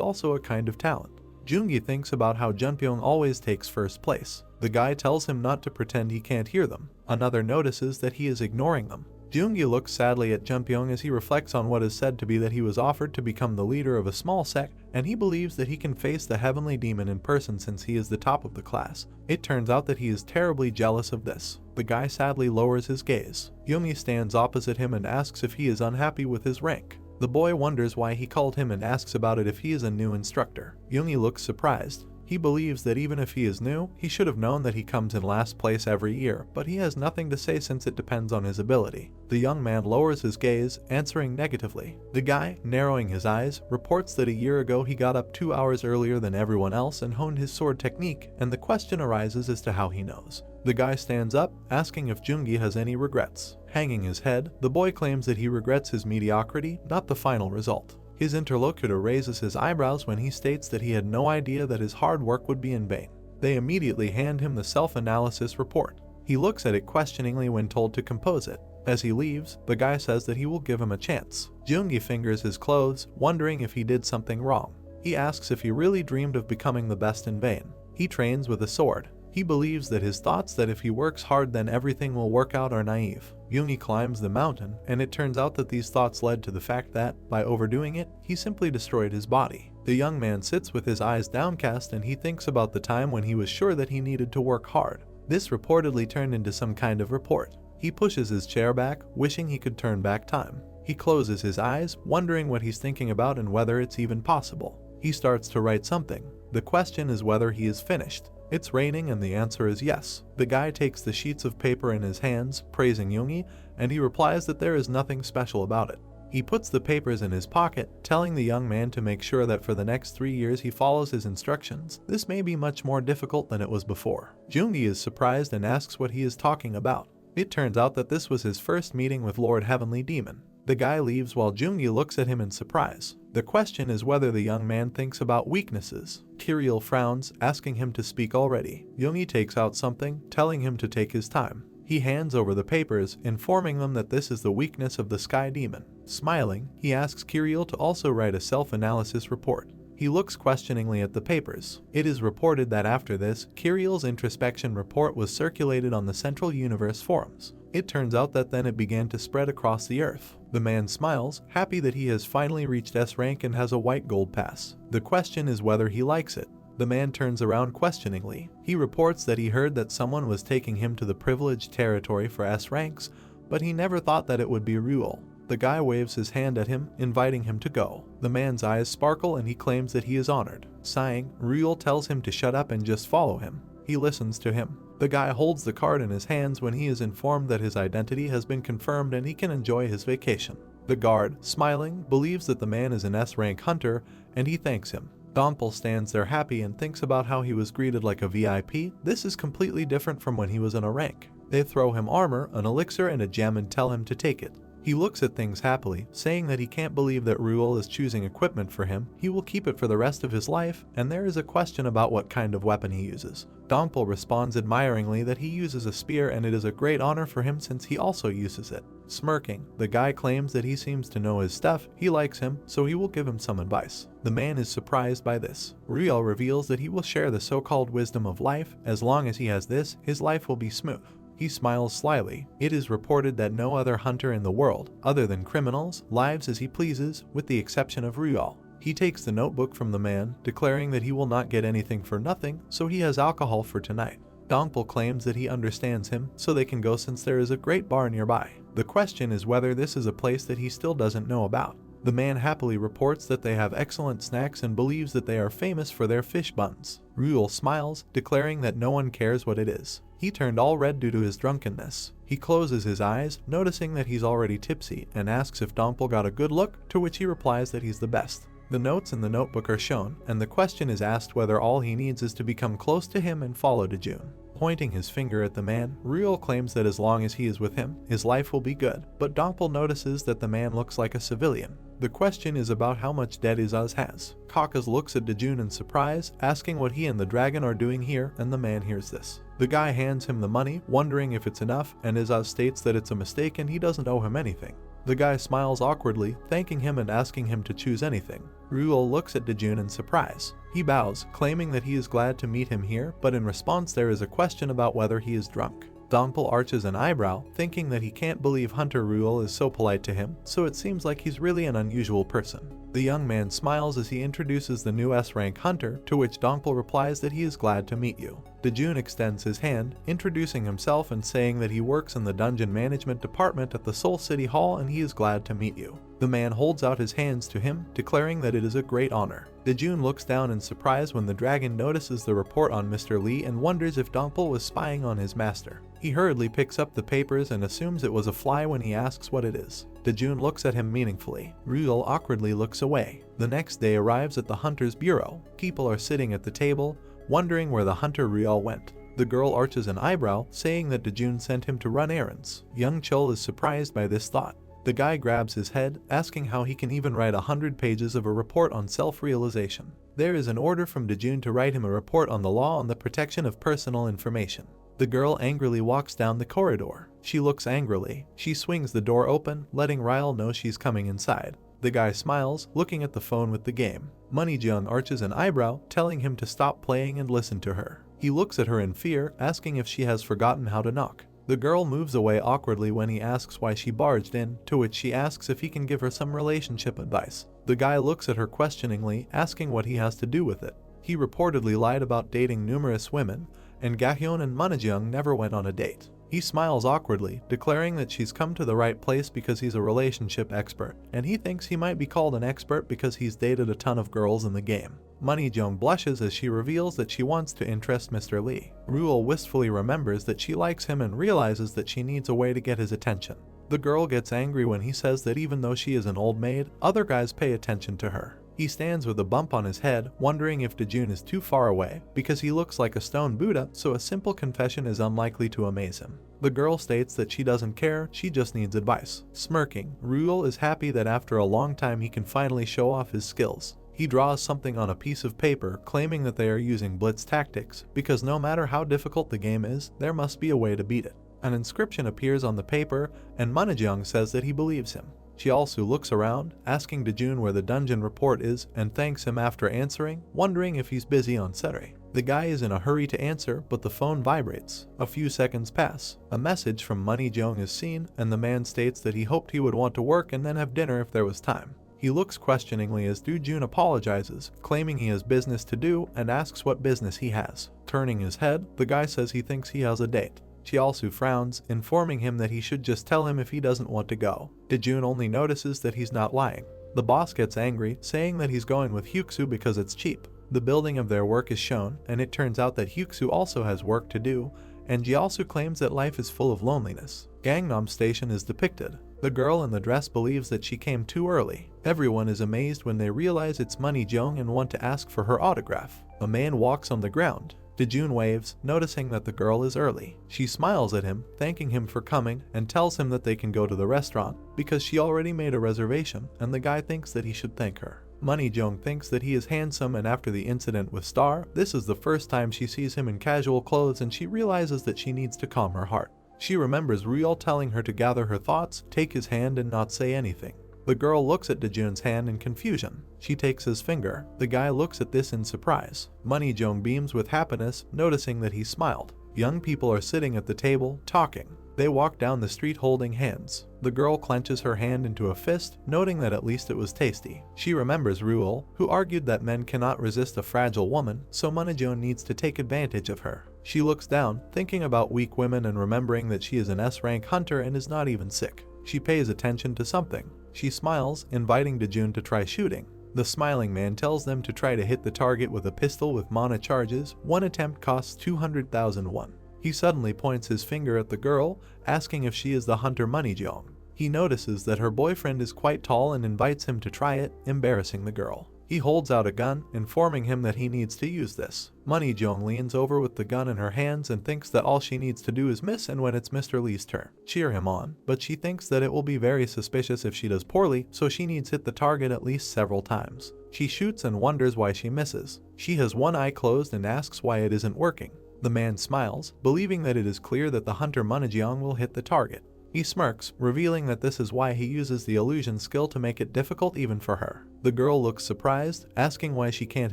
S1: also a kind of talent. Jungi thinks about how Junpyeong always takes first place. The guy tells him not to pretend he can't hear them. Another notices that he is ignoring them. Jungi looks sadly at Junpyeong as he reflects on what is said to be that he was offered to become the leader of a small sect, and he believes that he can face the heavenly demon in person since he is the top of the class. It turns out that he is terribly jealous of this. The guy sadly lowers his gaze. Yunhee stands opposite him and asks if he is unhappy with his rank. The boy wonders why he called him and asks about it if he is a new instructor. Yunhee looks surprised. He believes that even if he is new, he should have known that he comes in last place every year, but he has nothing to say since it depends on his ability. The young man lowers his gaze, answering negatively. The guy, narrowing his eyes, reports that a year ago he got up 2 hours earlier than everyone else and honed his sword technique, and the question arises as to how he knows. The guy stands up, asking if Jungi has any regrets. Hanging his head, the boy claims that he regrets his mediocrity, not the final result. His interlocutor raises his eyebrows when he states that he had no idea that his hard work would be in vain. They immediately hand him the self-analysis report. He looks at it questioningly when told to compose it. As he leaves, the guy says that he will give him a chance. Jungi fingers his clothes, wondering if he did something wrong. He asks if he really dreamed of becoming the best in vain. He trains with a sword. He believes that his thoughts that if he works hard then everything will work out are naive. Yunhee climbs the mountain, and it turns out that these thoughts led to the fact that, by overdoing it, he simply destroyed his body. The young man sits with his eyes downcast and he thinks about the time when he was sure that he needed to work hard. This reportedly turned into some kind of report. He pushes his chair back, wishing he could turn back time. He closes his eyes, wondering what he's thinking about and whether it's even possible. He starts to write something. The question is whether he is finished. It's raining and the answer is yes. The guy takes the sheets of paper in his hands, praising Yunhee, and he replies that there is nothing special about it. He puts the papers in his pocket, telling the young man to make sure that for the next 3 years he follows his instructions. This may be much more difficult than it was before. Junhee is surprised and asks what he is talking about. It turns out that this was his first meeting with Lord Heavenly Demon. The guy leaves while Junhee looks at him in surprise. The question is whether the young man thinks about weaknesses. Kirill frowns, asking him to speak already. Yunhee takes out something, telling him to take his time. He hands over the papers, informing them that this is the weakness of the Sky Demon. Smiling, he asks Kirill to also write a self-analysis report. He looks questioningly at the papers. It is reported that after this, Kirill's introspection report was circulated on the Central Universe forums. It turns out that then it began to spread across the Earth. The man smiles, happy that he has finally reached S rank and has a white gold pass. The question is whether he likes it. The man turns around questioningly. He reports that he heard that someone was taking him to the privileged territory for S ranks, but he never thought that it would be Ruel. The guy waves his hand at him, inviting him to go. The man's eyes sparkle and he claims that he is honored. Sighing, Ruel tells him to shut up and just follow him. He listens to him. The guy holds the card in his hands when he is informed that his identity has been confirmed and he can enjoy his vacation. The guard, smiling, believes that the man is an S-rank hunter, and he thanks him. Donpal stands there happy and thinks about how he was greeted like a VIP. This is completely different from when he was in a rank. They throw him armor, an elixir, and a gem and tell him to take it. He looks at things happily, saying that he can't believe that Ruel is choosing equipment for him. He will keep it for the rest of his life, and there is a question about what kind of weapon he uses. Donpal responds admiringly that he uses a spear and it is a great honor for him since he also uses it. Smirking, the guy claims that he seems to know his stuff, he likes him, so he will give him some advice. The man is surprised by this. Ruel reveals that he will share the so-called wisdom of life. As long as he has this, his life will be smooth. He smiles slyly. It is reported that no other hunter in the world, other than criminals, lives as he pleases, with the exception of Ruel. He takes the notebook from the man, declaring that he will not get anything for nothing, so he has alcohol for tonight. Donpal claims that he understands him, so they can go since there is a great bar nearby. The question is whether this is a place that he still doesn't know about. The man happily reports that they have excellent snacks and believes that they are famous for their fish buns. Ruel smiles, declaring that no one cares what it is. He turned all red due to his drunkenness. He closes his eyes, noticing that he's already tipsy, and asks if Donpal got a good look, to which he replies that he's the best. The notes in the notebook are shown, and the question is asked whether all he needs is to become close to him and follow Dojun. Pointing his finger at the man, Ruel claims that as long as he is with him, his life will be good, but Donpal notices that the man looks like a civilian. The question is about how much debt Izaz has. Kakas looks at Dojun in surprise, asking what he and the dragon are doing here, and the man hears this. The guy hands him the money, wondering if it's enough, and Izaz states that it's a mistake and he doesn't owe him anything. The guy smiles awkwardly, thanking him and asking him to choose anything. Ruel looks at Dojun in surprise. He bows, claiming that he is glad to meet him here, but in response there is a question about whether he is drunk. Donpal arches an eyebrow, thinking that he can't believe Hunter Ruel is so polite to him, so it seems like he's really an unusual person. The young man smiles as he introduces the new S-rank hunter, to which Donpal replies that he is glad to meet you. Dojun extends his hand, introducing himself and saying that he works in the dungeon management department at the Seoul City Hall and he is glad to meet you. The man holds out his hands to him, declaring that it is a great honor. Dojun looks down in surprise when the dragon notices the report on Mr. Lee and wonders if Donpal was spying on his master. He hurriedly picks up the papers and assumes it was a fly when he asks what it is. Dojun looks at him meaningfully. Ruel awkwardly looks away. The next day arrives at the hunter's bureau. People are sitting at the table, wondering where the hunter Ruel went. The girl arches an eyebrow, saying that Dojun sent him to run errands. Young Chul is surprised by this thought. The guy grabs his head, asking how he can even write 100 pages of a report on self-realization. There is an order from Dojun to write him a report on the law on the protection of personal information. The girl angrily walks down the corridor. She looks angrily. She swings the door open, letting Ryle know she's coming inside. The guy smiles, looking at the phone with the game. Minhyuk arches an eyebrow, telling him to stop playing and listen to her. He looks at her in fear, asking if she has forgotten how to knock. The girl moves away awkwardly when he asks why she barged in, to which she asks if he can give her some relationship advice. The guy looks at her questioningly, asking what he has to do with it. He reportedly lied about dating numerous women, and Gahyeon and Manhwa never went on a date. He smiles awkwardly, declaring that she's come to the right place because he's a relationship expert, and he thinks he might be called an expert because he's dated a ton of girls in the game. Manhwa blushes as she reveals that she wants to interest Mr. Lee. Ruel wistfully remembers that she likes him and realizes that she needs a way to get his attention. The girl gets angry when he says that even though she is an old maid, other guys pay attention to her. He stands with a bump on his head, wondering if Dojun is too far away, because he looks like a stone Buddha, so a simple confession is unlikely to amaze him. The girl states that she doesn't care, she just needs advice. Smirking, Ruel is happy that after a long time he can finally show off his skills. He draws something on a piece of paper, claiming that they are using blitz tactics, because no matter how difficult the game is, there must be a way to beat it. An inscription appears on the paper, and Manhwa says that he believes him. She also looks around, asking Dojun where the dungeon report is, and thanks him after answering, wondering if he's busy on Saturday. The guy is in a hurry to answer, but the phone vibrates. A few seconds pass. A message from Manhwa is seen, and the man states that he hoped he would want to work and then have dinner if there was time. He looks questioningly as Dojun apologizes, claiming he has business to do, and asks what business he has. Turning his head, the guy says he thinks he has a date. She also frowns, informing him that he should just tell him if he doesn't want to go. Dojun only notices that he's not lying. The boss gets angry, saying that he's going with Hyuksu because it's cheap. The building of their work is shown, and it turns out that Hyuksu also has work to do, and she also claims that life is full of loneliness. Gangnam Station is depicted. The girl in the dress believes that she came too early. Everyone is amazed when they realize it's Minhyuk and want to ask for her autograph. A man walks on the ground. Dojun waves, noticing that the girl is early. She smiles at him, thanking him for coming, and tells him that they can go to the restaurant because she already made a reservation, and the guy thinks that he should thank her. Minhyuk thinks that he is handsome, and after the incident with Star, this is the first time she sees him in casual clothes, and she realizes that she needs to calm her heart. She remembers Ryul telling her to gather her thoughts, take his hand, and not say anything. The girl looks at Dojun's hand in confusion. She takes his finger. The guy looks at this in surprise. Minhyuk beams with happiness, noticing that he smiled. Young people are sitting at the table, talking. They walk down the street holding hands. The girl clenches her hand into a fist, noting that at least it was tasty. She remembers Ryul, who argued that men cannot resist a fragile woman, so Minhyuk needs to take advantage of her. She looks down, thinking about weak women and remembering that she is an S-rank hunter and is not even sick. She pays attention to something. She smiles, inviting Dojun to try shooting. The smiling man tells them to try to hit the target with a pistol with mana charges. One attempt costs 200,000 won. He suddenly points his finger at the girl, asking if she is the hunter Minhyuk. He notices that her boyfriend is quite tall and invites him to try it, embarrassing the girl. He holds out a gun, informing him that he needs to use this. Minhyuk leans over with the gun in her hands and thinks that all she needs to do is miss, and when it's Mr. Lee's turn, cheer him on. But she thinks that it will be very suspicious if she does poorly, so she needs hit the target at least several times. She shoots and wonders why she misses. She has one eye closed and asks why it isn't working. The man smiles, believing that it is clear that the hunter Minhyuk will hit the target. He smirks, revealing that this is why he uses the illusion skill to make it difficult even for her. The girl looks surprised, asking why she can't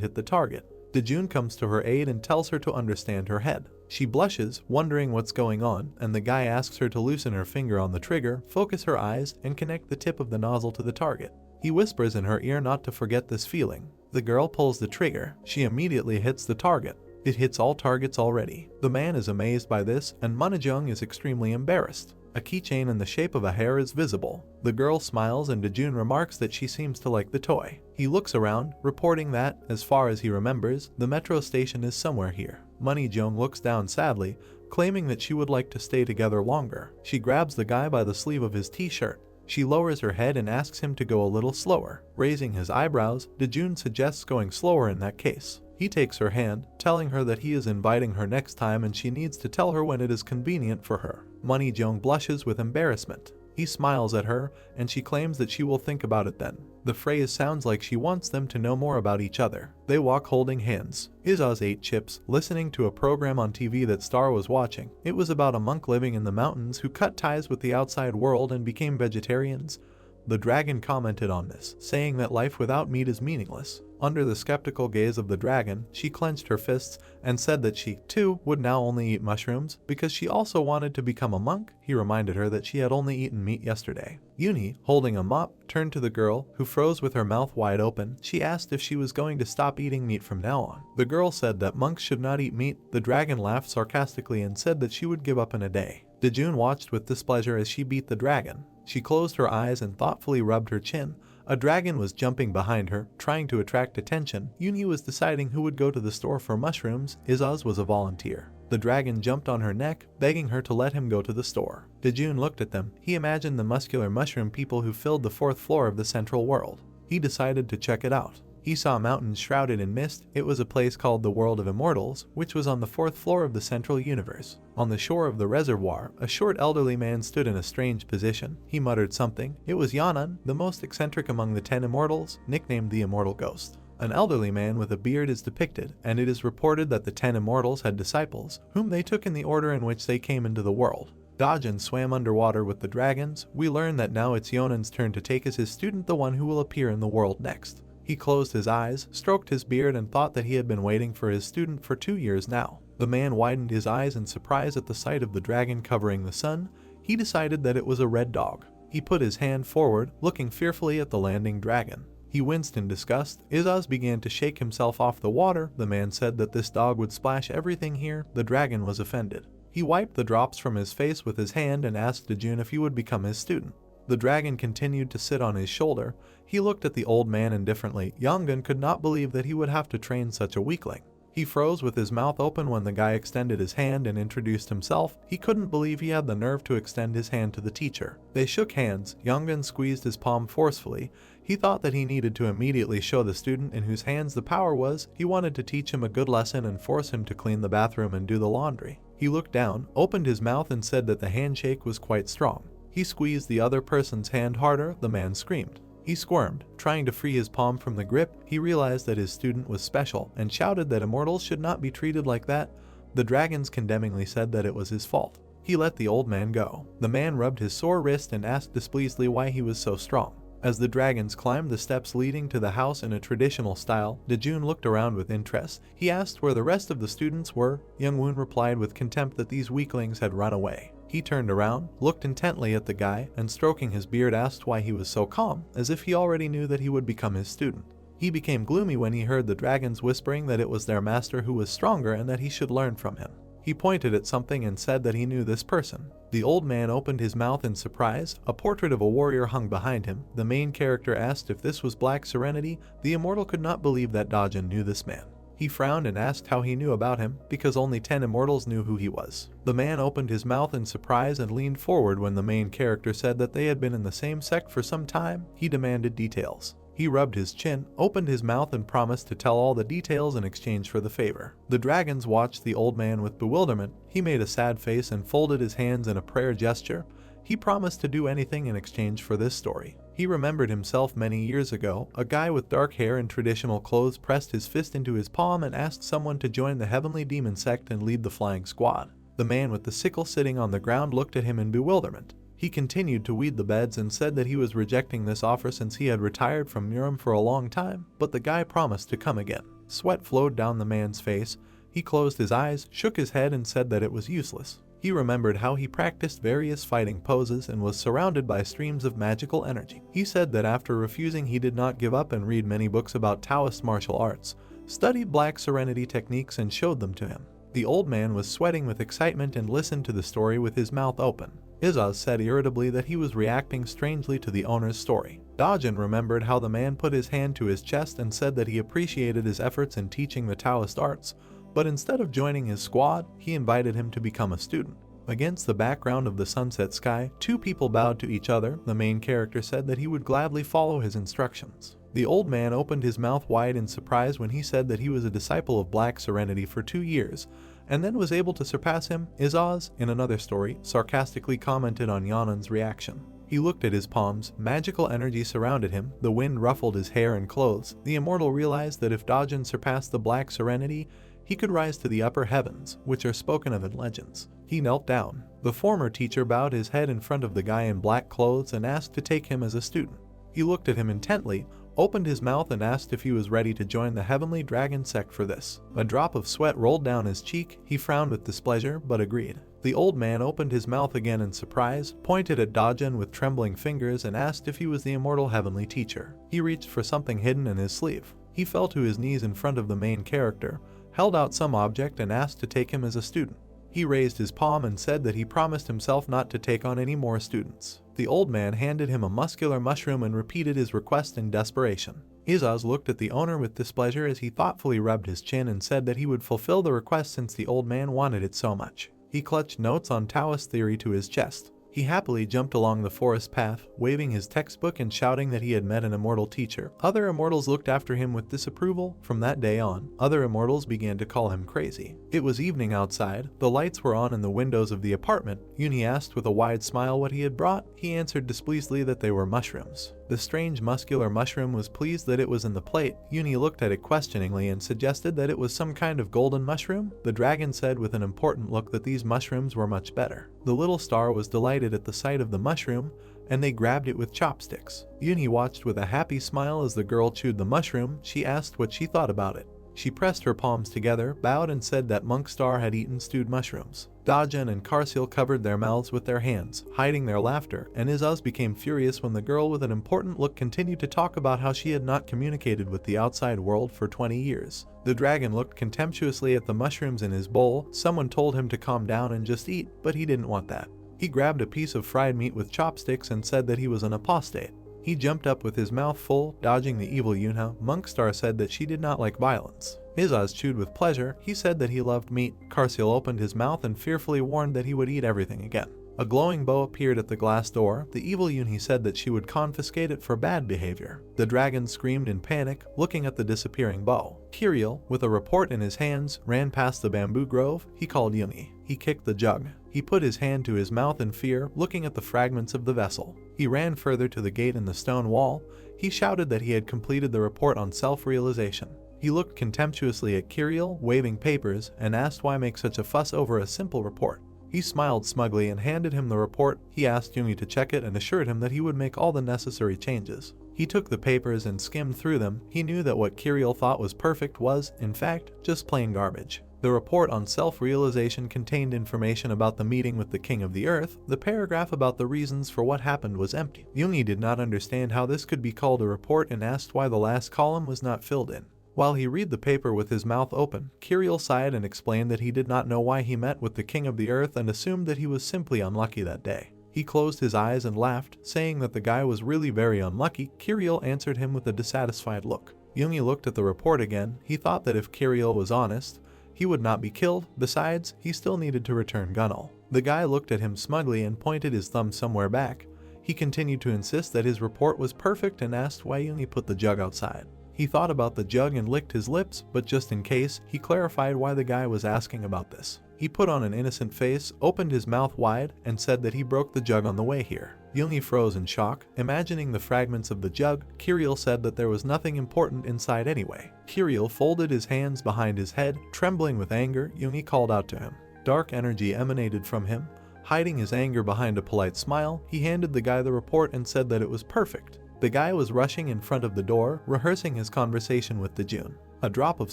S1: hit the target. Dojun comes to her aid and tells her to understand her head. She blushes, wondering what's going on, and the guy asks her to loosen her finger on the trigger, focus her eyes, and connect the tip of the nozzle to the target. He whispers in her ear not to forget this feeling. The girl pulls the trigger. She immediately hits the target. It hits all targets already. The man is amazed by this, and Minhyuk is extremely embarrassed. A keychain in the shape of a hair is visible. The girl smiles and Dojun remarks that she seems to like the toy. He looks around, reporting that, as far as he remembers, the metro station is somewhere here. Minhyuk looks down sadly, claiming that she would like to stay together longer. She grabs the guy by the sleeve of his t-shirt. She lowers her head and asks him to go a little slower. Raising his eyebrows, Dojun suggests going slower in that case. He takes her hand, telling her that he is inviting her next time and she needs to tell her when it is convenient for her. Minhyuk blushes with embarrassment. He smiles at her, and she claims that she will think about it then. The phrase sounds like she wants them to know more about each other. They walk holding hands. Izaz ate chips, listening to a program on TV that Star was watching. It was about a monk living in the mountains who cut ties with the outside world and became vegetarians. The dragon commented on this, saying that life without meat is meaningless. Under the skeptical gaze of the dragon, she clenched her fists and said that she, too, would now only eat mushrooms because she also wanted to become a monk. He reminded her that she had only eaten meat yesterday. Yunhee, holding a mop, turned to the girl, who froze with her mouth wide open. She asked if she was going to stop eating meat from now on. The girl said that monks should not eat meat. The dragon laughed sarcastically and said that she would give up in a day. Dojun watched with displeasure as she beat the dragon. She closed her eyes and thoughtfully rubbed her chin. A dragon was jumping behind her, trying to attract attention. Yunhee was deciding who would go to the store for mushrooms. Izaz was a volunteer. The dragon jumped on her neck, begging her to let him go to the store. Dojun looked at them. He imagined the muscular mushroom people who filled the 4th floor of the central world. He decided to check it out. He saw mountains shrouded in mist. It was a place called the World of Immortals, which was on the 4th floor of the central universe. On the shore of the reservoir, a short elderly man stood in a strange position. He muttered something. It was Yanun, the most eccentric among the 10 immortals, nicknamed the Immortal Ghost. An elderly man with a beard is depicted, and it is reported that the 10 immortals had disciples, whom they took in the order in which they came into the world. Dojun swam underwater with the dragons. We learn that now it's Yonun's turn to take as his student the one who will appear in the world next. He closed his eyes, stroked his beard, and thought that he had been waiting for his student for 2 years now. The man widened his eyes in surprise at the sight of the dragon covering the sun. He decided that it was a red dog. He put his hand forward, looking fearfully at the landing dragon. He winced in disgust. Izaz began to shake himself off the water. The man said that this dog would splash everything here. The dragon was offended. He wiped the drops from his face with his hand and asked Dojun if he would become his student. The dragon continued to sit on his shoulder. He looked at the old man indifferently. Yongun could not believe that he would have to train such a weakling. He froze with his mouth open when the guy extended his hand and introduced himself. He couldn't believe he had the nerve to extend his hand to the teacher. They shook hands. Youngun squeezed his palm forcefully. He thought that he needed to immediately show the student in whose hands the power was. He wanted to teach him a good lesson and force him to clean the bathroom and do the laundry. He looked down, opened his mouth and said that the handshake was quite strong. He squeezed the other person's hand harder. The man screamed. He squirmed, trying to free his palm from the grip. He realized that his student was special and shouted that immortals should not be treated like that. The dragons condemningly said that it was his fault. He let the old man go. The man rubbed his sore wrist and asked displeasedly why he was so strong. As the dragons climbed the steps leading to the house in a traditional style, Dojun looked around with interest. He asked where the rest of the students were. Youngwon replied with contempt that these weaklings had run away. He turned around, looked intently at the guy, and stroking his beard asked why he was so calm, as if he already knew that he would become his student. He became gloomy when he heard the dragons whispering that it was their master who was stronger and that he should learn from him. He pointed at something and said that he knew this person. The old man opened his mouth in surprise. A portrait of a warrior hung behind him. The main character asked if this was Black Serenity. The immortal could not believe that Dojun knew this man. He frowned and asked how he knew about him, because only 10 immortals knew who he was. The man opened his mouth in surprise and leaned forward when the main character said that they had been in the same sect for some time. He demanded details. He rubbed his chin, opened his mouth and promised to tell all the details in exchange for the favor. The dragons watched the old man with bewilderment. He made a sad face and folded his hands in a prayer gesture. He promised to do anything in exchange for this story. He remembered himself many years ago. A guy with dark hair and traditional clothes pressed his fist into his palm and asked someone to join the heavenly demon sect and lead the flying squad. The man with the sickle sitting on the ground looked at him in bewilderment. He continued to weed the beds and said that he was rejecting this offer since he had retired from Miram for a long time, but the guy promised to come again. Sweat flowed down the man's face. He closed his eyes, shook his head and said that it was useless. He remembered how he practiced various fighting poses and was surrounded by streams of magical energy. He said that after refusing he did not give up and read many books about Taoist martial arts, studied Black Serenity techniques and showed them to him. The old man was sweating with excitement and listened to the story with his mouth open. Izaz said irritably that he was reacting strangely to the owner's story. Dojun remembered how the man put his hand to his chest and said that he appreciated his efforts in teaching the Taoist arts, but instead of joining his squad, he invited him to become a student. Against the background of the sunset sky, 2 people bowed to each other. The main character said that he would gladly follow his instructions. The old man opened his mouth wide in surprise when he said that he was a disciple of Black Serenity for 2 years, and then was able to surpass him. Izaz, in another story, sarcastically commented on Yanan's reaction. He looked at his palms. Magical energy surrounded him. The wind ruffled his hair and clothes. The immortal realized that if Dojun surpassed the Black Serenity, he could rise to the upper heavens, which are spoken of in legends. He knelt down. The former teacher bowed his head in front of the guy in black clothes and asked to take him as a student. He looked at him intently, opened his mouth and asked if he was ready to join the Heavenly Dragon sect for this. A drop of sweat rolled down his cheek. He frowned with displeasure, but agreed. The old man opened his mouth again in surprise, pointed at Dojun with trembling fingers and asked if he was the immortal heavenly teacher. He reached for something hidden in his sleeve. He fell to his knees in front of the main character, held out some object and asked to take him as a student. He raised his palm and said that he promised himself not to take on any more students. The old man handed him a muscular mushroom and repeated his request in desperation. Izaz looked at the owner with displeasure as he thoughtfully rubbed his chin and said that he would fulfill the request since the old man wanted it so much. He clutched notes on Taoist theory to his chest. He happily jumped along the forest path, waving his textbook and shouting that he had met an immortal teacher. Other immortals looked after him with disapproval. From that day on, other immortals began to call him crazy. It was evening outside. The lights were on in the windows of the apartment. Yunhee asked with a wide smile what he had brought. He answered displeasedly that they were mushrooms. The strange muscular mushroom was pleased that it was in the plate. Yunhee looked at it questioningly and suggested that it was some kind of golden mushroom. The dragon said with an important look that these mushrooms were much better. The little star was delighted at the sight of the mushroom, and they grabbed it with chopsticks. Yunhee watched with a happy smile as the girl chewed the mushroom. She asked what she thought about it. She pressed her palms together, bowed and said that Monk Star had eaten stewed mushrooms. Dojun and Karsil covered their mouths with their hands, hiding their laughter, and Izaz became furious when the girl with an important look continued to talk about how she had not communicated with the outside world for 20 years. The dragon looked contemptuously at the mushrooms in his bowl. Someone told him to calm down and just eat, but he didn't want that. He grabbed a piece of fried meat with chopsticks and said that he was an apostate. He jumped up with his mouth full, dodging the evil Yunhee. Monkstar said that she did not like violence. Izaz chewed with pleasure. He said that he loved meat. Karsil opened his mouth and fearfully warned that he would eat everything again. A glowing bow appeared at the glass door. The evil Yunhee said that she would confiscate it for bad behavior. The dragon screamed in panic, looking at the disappearing bow. Kirill, with a report in his hands, ran past the bamboo grove. He called Yunhee. He kicked the jug. He put his hand to his mouth in fear, looking at the fragments of the vessel. He ran further to the gate in the stone wall. He shouted that he had completed the report on self-realization. He looked contemptuously at Kirill, waving papers, and asked why make such a fuss over a simple report. He smiled smugly and handed him the report. He asked Yunhee to check it and assured him that he would make all the necessary changes. He took the papers and skimmed through them. He knew that what Kirill thought was perfect was, in fact, just plain garbage. The report on self-realization contained information about the meeting with the King of the Earth. The paragraph about the reasons for what happened was empty. Yunhee did not understand how this could be called a report and asked why the last column was not filled in. While he read the paper with his mouth open, Kirill sighed and explained that he did not know why he met with the King of the Earth and assumed that he was simply unlucky that day. He closed his eyes and laughed, saying that the guy was really very unlucky. Kirill answered him with a dissatisfied look. Yunhee looked at the report again. He thought that if Kirill was honest, he would not be killed. Besides, he still needed to return Gunnel. The guy looked at him smugly and pointed his thumb somewhere back. He continued to insist that his report was perfect and asked why Yunhee put the jug outside. He thought about the jug and licked his lips, but just in case, he clarified why the guy was asking about this. He put on an innocent face, opened his mouth wide, and said that he broke the jug on the way here. Yunhee froze in shock, imagining the fragments of the jug. Kirill said that there was nothing important inside anyway. Kirill folded his hands behind his head, trembling with anger. Yunhee called out to him. Dark energy emanated from him. Hiding his anger behind a polite smile, he handed the guy the report and said that it was perfect. The guy was rushing in front of the door, rehearsing his conversation with Dojun. A drop of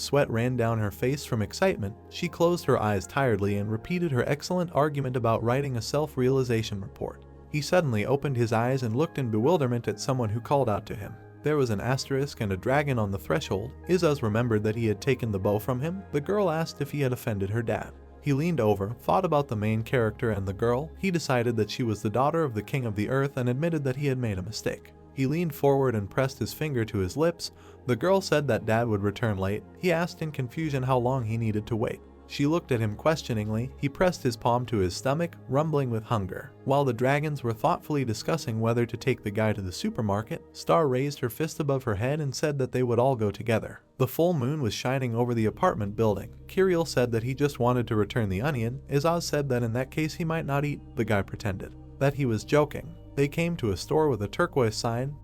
S1: sweat ran down her face from excitement. She closed her eyes tiredly and repeated her excellent argument about writing a self-realization report. He suddenly opened his eyes and looked in bewilderment at someone who called out to him. There was an asterisk and a dragon on the threshold. Izaz remembered that he had taken the bow from him. The girl asked if he had offended her dad. He leaned over, thought about the main character and the girl. He decided that she was the daughter of the King of the Earth and admitted that he had made a mistake. He leaned forward and pressed his finger to his lips. The girl said that dad would return late. He asked in confusion how long he needed to wait. She looked at him questioningly. He pressed his palm to his stomach, rumbling with hunger. While the dragons were thoughtfully discussing whether to take the guy to the supermarket, Star raised her fist above her head and said that they would all go together. The full moon was shining over the apartment building. Kirill said that he just wanted to return the onion. Izaz said that in that case he might not eat. The guy pretended that he was joking. They came to a store with a turquoise sign.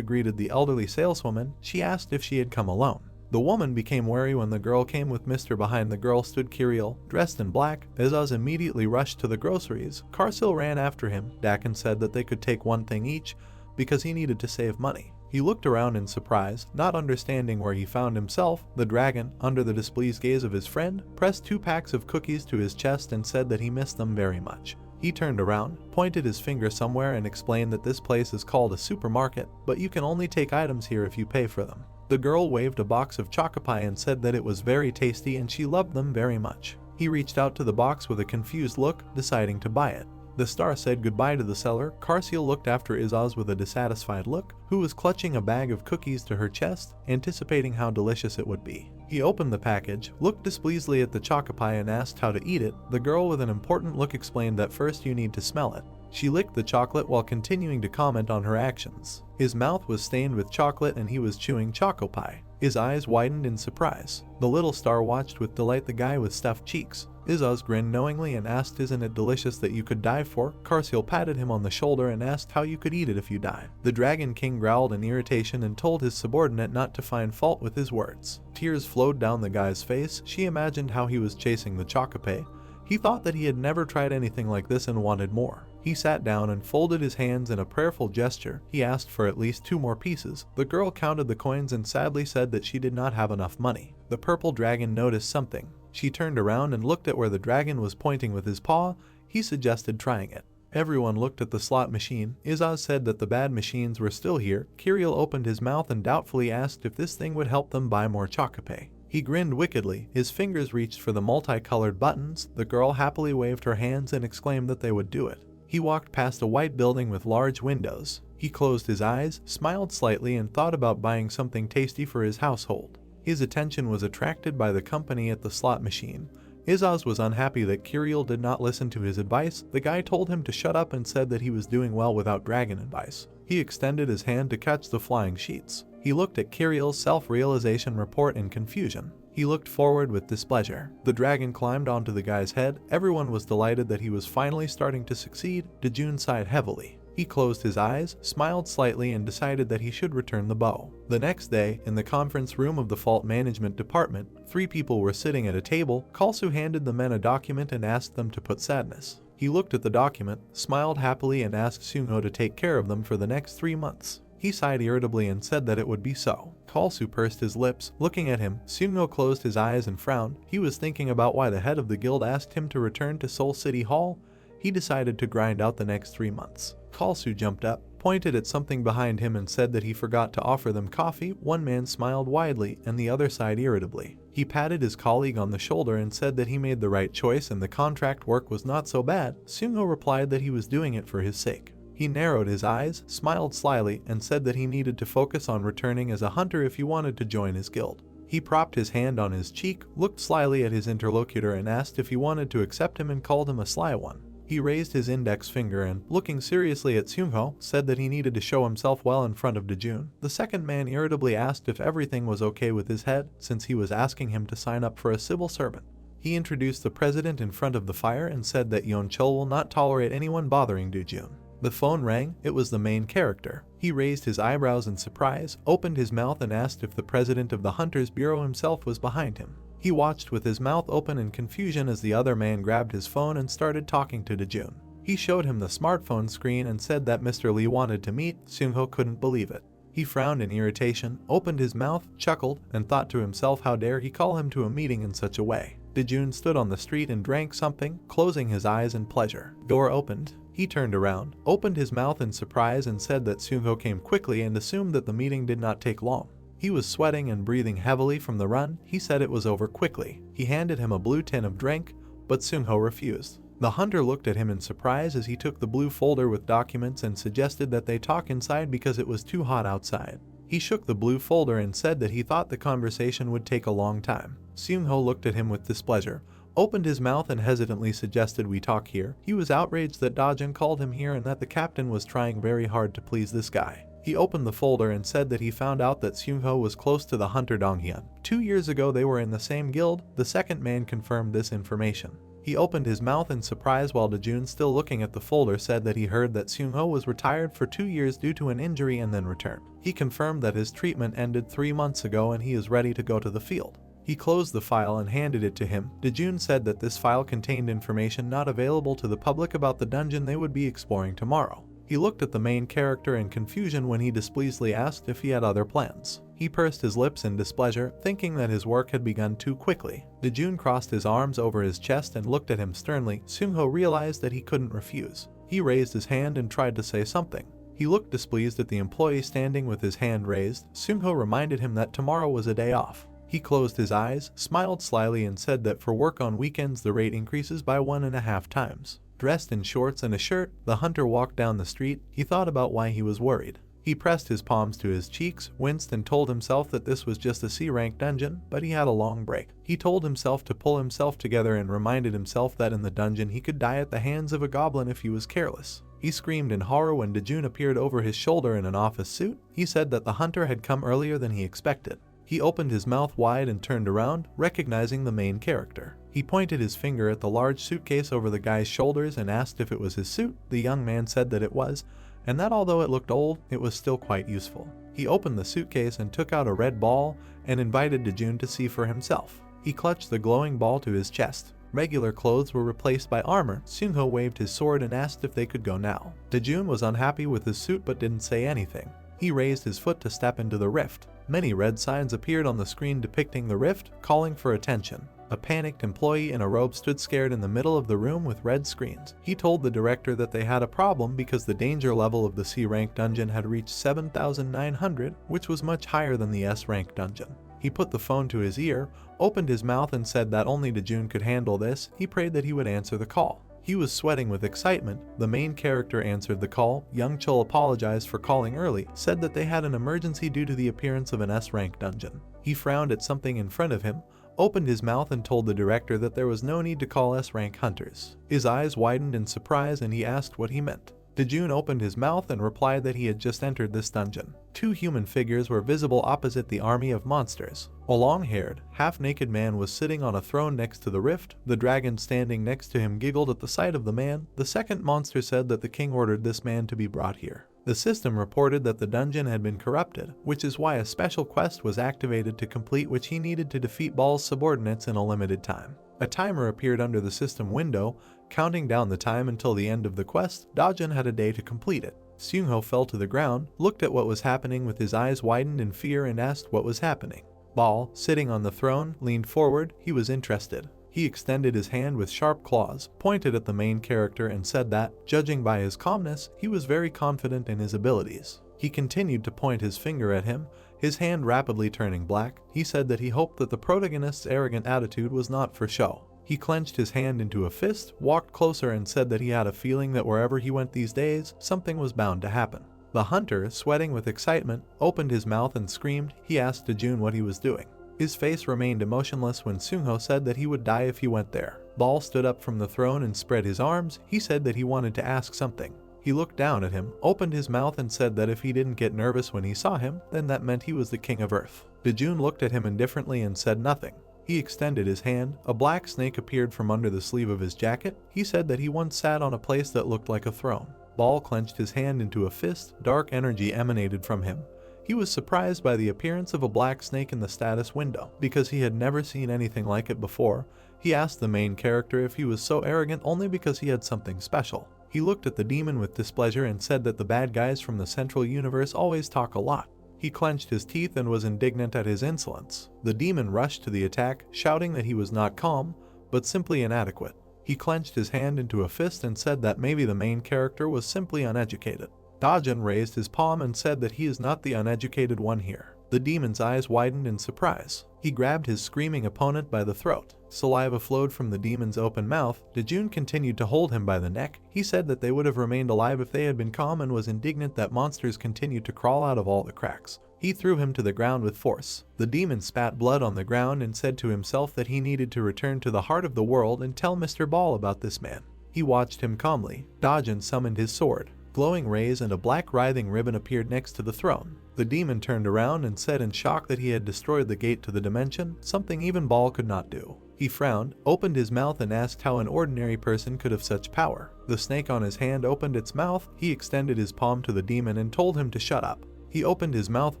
S1: Greeted the elderly saleswoman. She asked if she had come alone. The woman became wary when the girl came with Mr. Behind the girl stood Kirill, dressed in black. Izaz immediately rushed to the groceries. Karsil ran after him. Dakin said that they could take one thing each because he needed to save money. He looked around in surprise, not understanding where he found himself. The dragon, under the displeased gaze of his friend, pressed 2 packs of cookies to his chest and said that he missed them very much. He turned around, pointed his finger somewhere and explained that this place is called a supermarket, but you can only take items here if you pay for them. The girl waved a box of chocopi and said that it was very tasty and she loved them very much. He reached out to the box with a confused look, deciding to buy it. The star said goodbye to the seller. Karsil looked after Izaz with a dissatisfied look, who was clutching a bag of cookies to her chest, anticipating how delicious it would be. He opened the package, looked displeasedly at the chocopi and asked how to eat it. The girl with an important look explained that first you need to smell it. She licked the chocolate while continuing to comment on her actions. His mouth was stained with chocolate and he was chewing chocopi. His eyes widened in surprise. The little star watched with delight the guy with stuffed cheeks. Izaz grinned knowingly and asked, "Isn't it delicious that you could die for?" Karsil patted him on the shoulder and asked how you could eat it if you died. The Dragon King growled in irritation and told his subordinate not to find fault with his words. Tears flowed down the guy's face. She imagined how he was chasing the chocope. He thought that he had never tried anything like this and wanted more. He sat down and folded his hands in a prayerful gesture. He asked for at least 2 more pieces. The girl counted the coins and sadly said that she did not have enough money. The purple dragon noticed something. She turned around and looked at where the dragon was pointing with his paw. He suggested trying it. Everyone looked at the slot machine. Izaz said that the bad machines were still here. Kirill opened his mouth and doubtfully asked if this thing would help them buy more chocope. He grinned wickedly. His fingers reached for the multicolored buttons. The girl happily waved her hands and exclaimed that they would do it. He walked past a white building with large windows. He closed his eyes, smiled slightly, and thought about buying something tasty for his household. His attention was attracted by the company at the slot machine. Izaz was unhappy that Kirill did not listen to his advice. The guy told him to shut up and said that he was doing well without dragon advice. He extended his hand to catch the flying sheets. He looked at Kirill's self-realization report in confusion. He looked forward with displeasure. The dragon climbed onto the guy's head. Everyone was delighted that he was finally starting to succeed. Dojun sighed heavily. He closed his eyes, smiled slightly, and decided that he should return the bow. The next day, in the conference room of the fault management department, 3 people were sitting at a table. Kalsu handed the men a document and asked them to put sadness. He looked at the document, smiled happily, and asked Seungho to take care of them for the next 3 months. He sighed irritably and said that it would be so. Kalsu pursed his lips, looking at him. Seungho closed his eyes and frowned. He was thinking about why the head of the guild asked him to return to Seoul City Hall. He decided to grind out the next 3 months. Kalsu jumped up, pointed at something behind him, and said that he forgot to offer them coffee. One man smiled widely and the other sighed irritably. He patted his colleague on the shoulder and said that he made the right choice and the contract work was not so bad. Seungho replied that he was doing it for his sake. He narrowed his eyes, smiled slyly, and said that he needed to focus on returning as a hunter if he wanted to join his guild. He propped his hand on his cheek, looked slyly at his interlocutor, and asked if he wanted to accept him and called him a sly one. He raised his index finger and, looking seriously at Seungho, said that he needed to show himself well in front of Dojun. The second man irritably asked if everything was okay with his head, since he was asking him to sign up for a civil servant. He introduced the president in front of the fire and said that Yeonchul will not tolerate anyone bothering Dojun. The phone rang. It was the main character. He raised his eyebrows in surprise, opened his mouth, and asked if the president of the Hunters Bureau himself was behind him. He watched with his mouth open in confusion as the other man grabbed his phone and started talking to Dojun. He showed him the smartphone screen and said that Mr. Lee wanted to meet. Seungho couldn't believe it. He frowned in irritation, opened his mouth, chuckled, and thought to himself, how dare he call him to a meeting in such a way. Dojun stood on the street and drank something, closing his eyes in pleasure. Door opened. He turned around, opened his mouth in surprise, and said that Seungho came quickly and assumed that the meeting did not take long. He was sweating and breathing heavily from the run. He said it was over quickly. He handed him a blue tin of drink, but Seungho refused. The hunter looked at him in surprise as he took the blue folder with documents and suggested that they talk inside because it was too hot outside. He shook the blue folder and said that he thought the conversation would take a long time. Seungho looked at him with displeasure, opened his mouth, and hesitantly suggested we talk here. He was outraged that Dojun called him here and that the captain was trying very hard to please this guy. He opened the folder and said that he found out that Seungho was close to the hunter Donghyun. 2 years ago they were in the same guild. The second man confirmed this information. He opened his mouth in surprise while Dojun, still looking at the folder, said that he heard that Seungho was retired for 2 years due to an injury and then returned. He confirmed that his treatment ended 3 months ago and he is ready to go to the field. He closed the file and handed it to him. Dojun said that this file contained information not available to the public about the dungeon they would be exploring tomorrow. He looked at the main character in confusion when he displeasedly asked if he had other plans. He pursed his lips in displeasure, thinking that his work had begun too quickly. Dojun crossed his arms over his chest and looked at him sternly. Seungho realized that he couldn't refuse. He raised his hand and tried to say something. He looked displeased at the employee standing with his hand raised. Seungho reminded him that tomorrow was a day off. He closed his eyes, smiled slyly, and said that for work on weekends the rate increases by 1.5 times. Dressed in shorts and a shirt, the hunter walked down the street. He thought about why he was worried. He pressed his palms to his cheeks, winced, and told himself that this was just a C-rank dungeon, but he had a long break. He told himself to pull himself together and reminded himself that in the dungeon he could die at the hands of a goblin if he was careless. He screamed in horror when Dojun appeared over his shoulder in an office suit. He said that the hunter had come earlier than he expected. He opened his mouth wide and turned around, recognizing the main character. He pointed his finger at the large suitcase over the guy's shoulders and asked if it was his suit. The young man said that it was, and that although it looked old, it was still quite useful. He opened the suitcase and took out a red ball and invited Dojun to see for himself. He clutched the glowing ball to his chest. Regular clothes were replaced by armor. Seungho waved his sword and asked if they could go now. Dojun was unhappy with his suit but didn't say anything. He raised his foot to step into the rift. Many red signs appeared on the screen depicting the rift, calling for attention. A panicked employee in a robe stood scared in the middle of the room with red screens. He told the director that they had a problem because the danger level of the C-rank dungeon had reached 7,900, which was much higher than the S-rank dungeon. He put the phone to his ear, opened his mouth, and said that only Dojun could handle this. He prayed that he would answer the call. He was sweating with excitement. The main character answered the call. Young Chul apologized for calling early, said that they had an emergency due to the appearance of an S-rank dungeon. He frowned at something in front of him, opened his mouth and told the director that there was no need to call S-rank hunters. His eyes widened in surprise and he asked what he meant. Dojun opened his mouth and replied that he had just entered this dungeon. Two human figures were visible opposite the army of monsters. A long-haired, half-naked man was sitting on a throne next to the rift. The dragon standing next to him giggled at the sight of the man. The second monster said that the king ordered this man to be brought here. The system reported that the dungeon had been corrupted, which is why a special quest was activated to complete, which he needed to defeat Ball's subordinates in a limited time. A timer appeared under the system window, counting down the time until the end of the quest. Dojun had a day to complete it. Seungho fell to the ground, looked at what was happening with his eyes widened in fear and asked what was happening. Ball, sitting on the throne, leaned forward. He was interested. He extended his hand with sharp claws, pointed at the main character and said that, judging by his calmness, he was very confident in his abilities. He continued to point his finger at him, his hand rapidly turning black. He said that he hoped that the protagonist's arrogant attitude was not for show. He clenched his hand into a fist, walked closer and said that he had a feeling that wherever he went these days, something was bound to happen. The hunter, sweating with excitement, opened his mouth and screamed. He asked Dojun what he was doing. His face remained emotionless when Seungho said that he would die if he went there. Ball stood up from the throne and spread his arms. He said that he wanted to ask something. He looked down at him, opened his mouth and said that if he didn't get nervous when he saw him, then that meant he was the king of Earth. Dojun looked at him indifferently and said nothing. He extended his hand. A black snake appeared from under the sleeve of his jacket. He said that he once sat on a place that looked like a throne. Ball clenched his hand into a fist. Dark energy emanated from him. He was surprised by the appearance of a black snake in the status window, because he had never seen anything like it before. He asked the main character if he was so arrogant only because he had something special. He looked at the demon with displeasure and said that the bad guys from the central universe always talk a lot. He clenched his teeth and was indignant at his insolence. The demon rushed to the attack, shouting that he was not calm, but simply inadequate. He clenched his hand into a fist and said that maybe the main character was simply uneducated. Dojun raised his palm and said that he is not the uneducated one here. The demon's eyes widened in surprise. He grabbed his screaming opponent by the throat. Saliva flowed from the demon's open mouth. Dojun continued to hold him by the neck. He said that they would have remained alive if they had been calm and was indignant that monsters continued to crawl out of all the cracks. He threw him to the ground with force. The demon spat blood on the ground and said to himself that he needed to return to the heart of the world and tell Mr. Ball about this man. He watched him calmly. Dojun summoned his sword. Glowing rays and a black writhing ribbon appeared next to the throne. The demon turned around and said in shock that he had destroyed the gate to the dimension, something even Ball could not do. He frowned, opened his mouth and asked how an ordinary person could have such power. The snake on his hand opened its mouth. He extended his palm to the demon and told him to shut up. He opened his mouth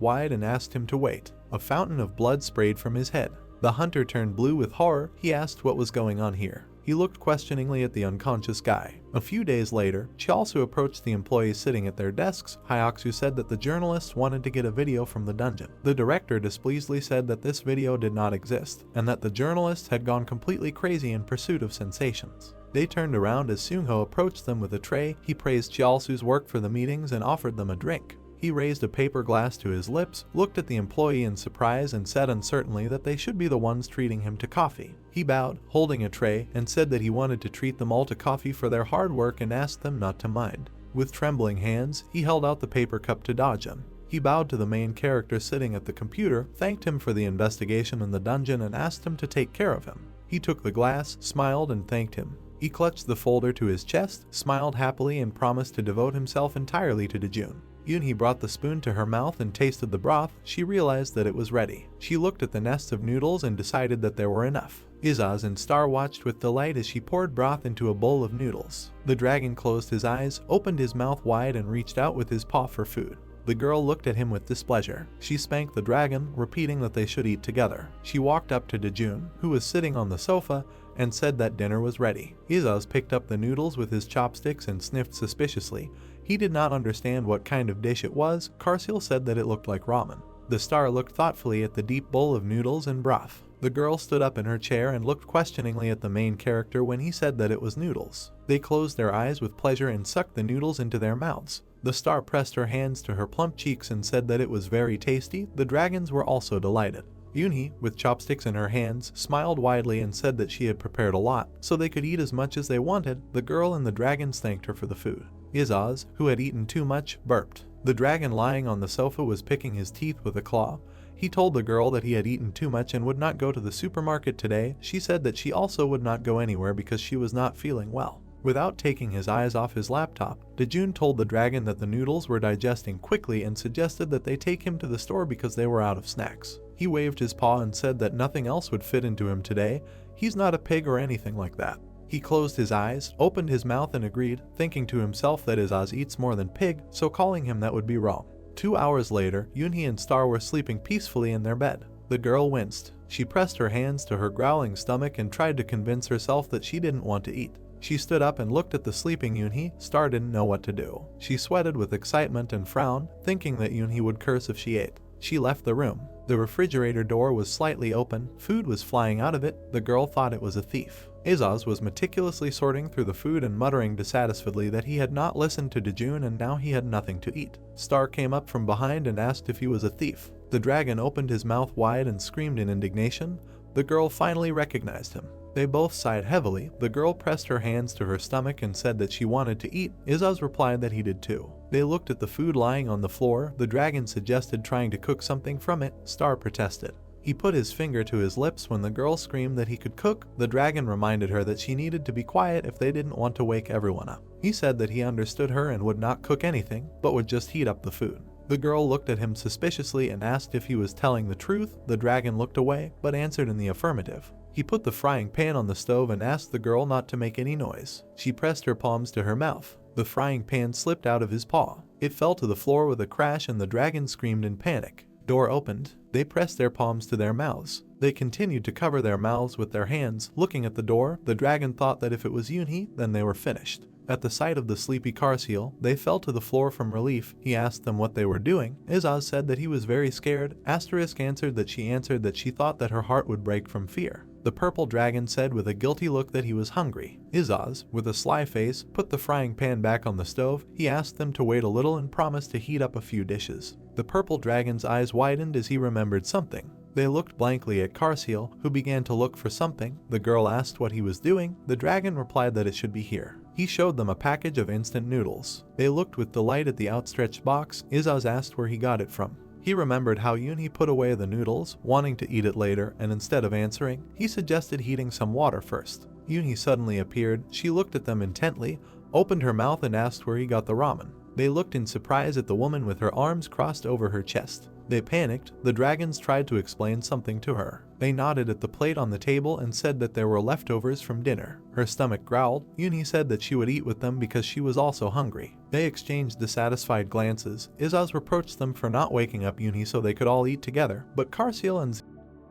S1: wide and asked him to wait. A fountain of blood sprayed from his head. The hunter turned blue with horror. He asked what was going on here. He looked questioningly at the unconscious guy. A few days later, Chiaosu approached the employees sitting at their desks. Hyaksu said that the journalists wanted to get a video from the dungeon. The director displeasedly said that this video did not exist, and that the journalists had gone completely crazy in pursuit of sensations. They turned around as Seungho approached them with a tray. He praised Chiaosu's work for the meetings and offered them a drink. He raised a paper glass to his lips, looked at the employee in surprise and said uncertainly that they should be the ones treating him to coffee. He bowed, holding a tray, and said that he wanted to treat them all to coffee for their hard work and asked them not to mind. With trembling hands, he held out the paper cup to Dojun. He bowed to the main character sitting at the computer, thanked him for the investigation in the dungeon and asked him to take care of him. He took the glass, smiled and thanked him. He clutched the folder to his chest, smiled happily and promised to devote himself entirely to Dojun. Yunhee brought the spoon to her mouth and tasted the broth. She realized that it was ready. She looked at the nests of noodles and decided that there were enough. Izaz and Star watched with delight as she poured broth into a bowl of noodles. The dragon closed his eyes, opened his mouth wide and reached out with his paw for food. The girl looked at him with displeasure. She spanked the dragon, repeating that they should eat together. She walked up to Dojun, who was sitting on the sofa, and said that dinner was ready. Izaz picked up the noodles with his chopsticks and sniffed suspiciously. He did not understand what kind of dish it was. Karsil said that it looked like ramen. The star looked thoughtfully at the deep bowl of noodles and broth. The girl stood up in her chair and looked questioningly at the main character when he said that it was noodles. They closed their eyes with pleasure and sucked the noodles into their mouths. The star pressed her hands to her plump cheeks and said that it was very tasty. The dragons were also delighted. Yunhee, with chopsticks in her hands, smiled widely and said that she had prepared a lot, so they could eat as much as they wanted. The girl and the dragons thanked her for the food. Izaz, who had eaten too much, burped. The dragon lying on the sofa was picking his teeth with a claw. He told the girl that he had eaten too much and would not go to the supermarket today. She said that she also would not go anywhere because she was not feeling well. Without taking his eyes off his laptop, Dojun told the dragon that the noodles were digesting quickly and suggested that they take him to the store because they were out of snacks. He waved his paw and said that nothing else would fit into him today. He's not a pig or anything like that. He closed his eyes, opened his mouth and agreed, thinking to himself that Izaz eats more than pig, so calling him that would be wrong. 2 hours later, Yunhee and Star were sleeping peacefully in their bed. The girl winced. She pressed her hands to her growling stomach and tried to convince herself that she didn't want to eat. She stood up and looked at the sleeping Yunhee. Star didn't know what to do. She sweated with excitement and frowned, thinking that Yunhee would curse if she ate. She left the room. The refrigerator door was slightly open. Food was flying out of it. The girl thought it was a thief. Izaz was meticulously sorting through the food and muttering dissatisfiedly that he had not listened to Dojun and now he had nothing to eat. Star came up from behind and asked if he was a thief. The dragon opened his mouth wide and screamed in indignation. The girl finally recognized him. They both sighed heavily. The girl pressed her hands to her stomach and said that she wanted to eat. Izaz replied that he did too. They looked at the food lying on the floor. The dragon suggested trying to cook something from it. Star protested. He put his finger to his lips when the girl screamed that he could cook. The dragon reminded her that she needed to be quiet if they didn't want to wake everyone up. He said that he understood her and would not cook anything, but would just heat up the food. The girl looked at him suspiciously and asked if he was telling the truth. The dragon looked away, but answered in the affirmative. He put the frying pan on the stove and asked the girl not to make any noise. She pressed her palms to her mouth. The frying pan slipped out of his paw. It fell to the floor with a crash and the dragon screamed in panic. Door opened. They pressed their palms to their mouths. They continued to cover their mouths with their hands. Looking at the door, the dragon thought that if it was Yunhee, then they were finished. At the sight of the sleepy Carseal, they fell to the floor from relief. He asked them what they were doing. Izaz said that he was very scared. Asterisk answered that she thought that her heart would break from fear. The purple dragon said with a guilty look that he was hungry. Izaz, with a sly face, put the frying pan back on the stove. He asked them to wait a little and promised to heat up a few dishes. The purple dragon's eyes widened as he remembered something. They looked blankly at Carseal, who began to look for something. The girl asked what he was doing. The dragon replied that it should be here. He showed them a package of instant noodles. They looked with delight at the outstretched box. Izaz asked where he got it from. He remembered how Yunhee put away the noodles, wanting to eat it later, and instead of answering, he suggested heating some water first. Yunhee suddenly appeared. She looked at them intently, opened her mouth and asked where he got the ramen. They looked in surprise at the woman with her arms crossed over her chest. They panicked. The dragons tried to explain something to her. They nodded at the plate on the table and said that there were leftovers from dinner. Her stomach growled. Yunhee said that she would eat with them because she was also hungry. They exchanged dissatisfied glances. Izaz reproached them for not waking up Yunhee so they could all eat together, but Carseal and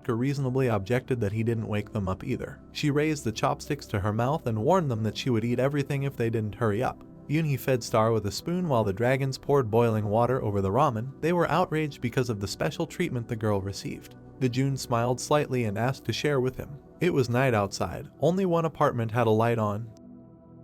S1: reasonably objected that he didn't wake them up either. She raised the chopsticks to her mouth and warned them that she would eat everything if they didn't hurry up. Yunhee fed Star with a spoon while the dragons poured boiling water over the ramen. They were outraged because of the special treatment the girl received. Dojun smiled slightly and asked to share with him. It was night outside. Only one apartment had a light on.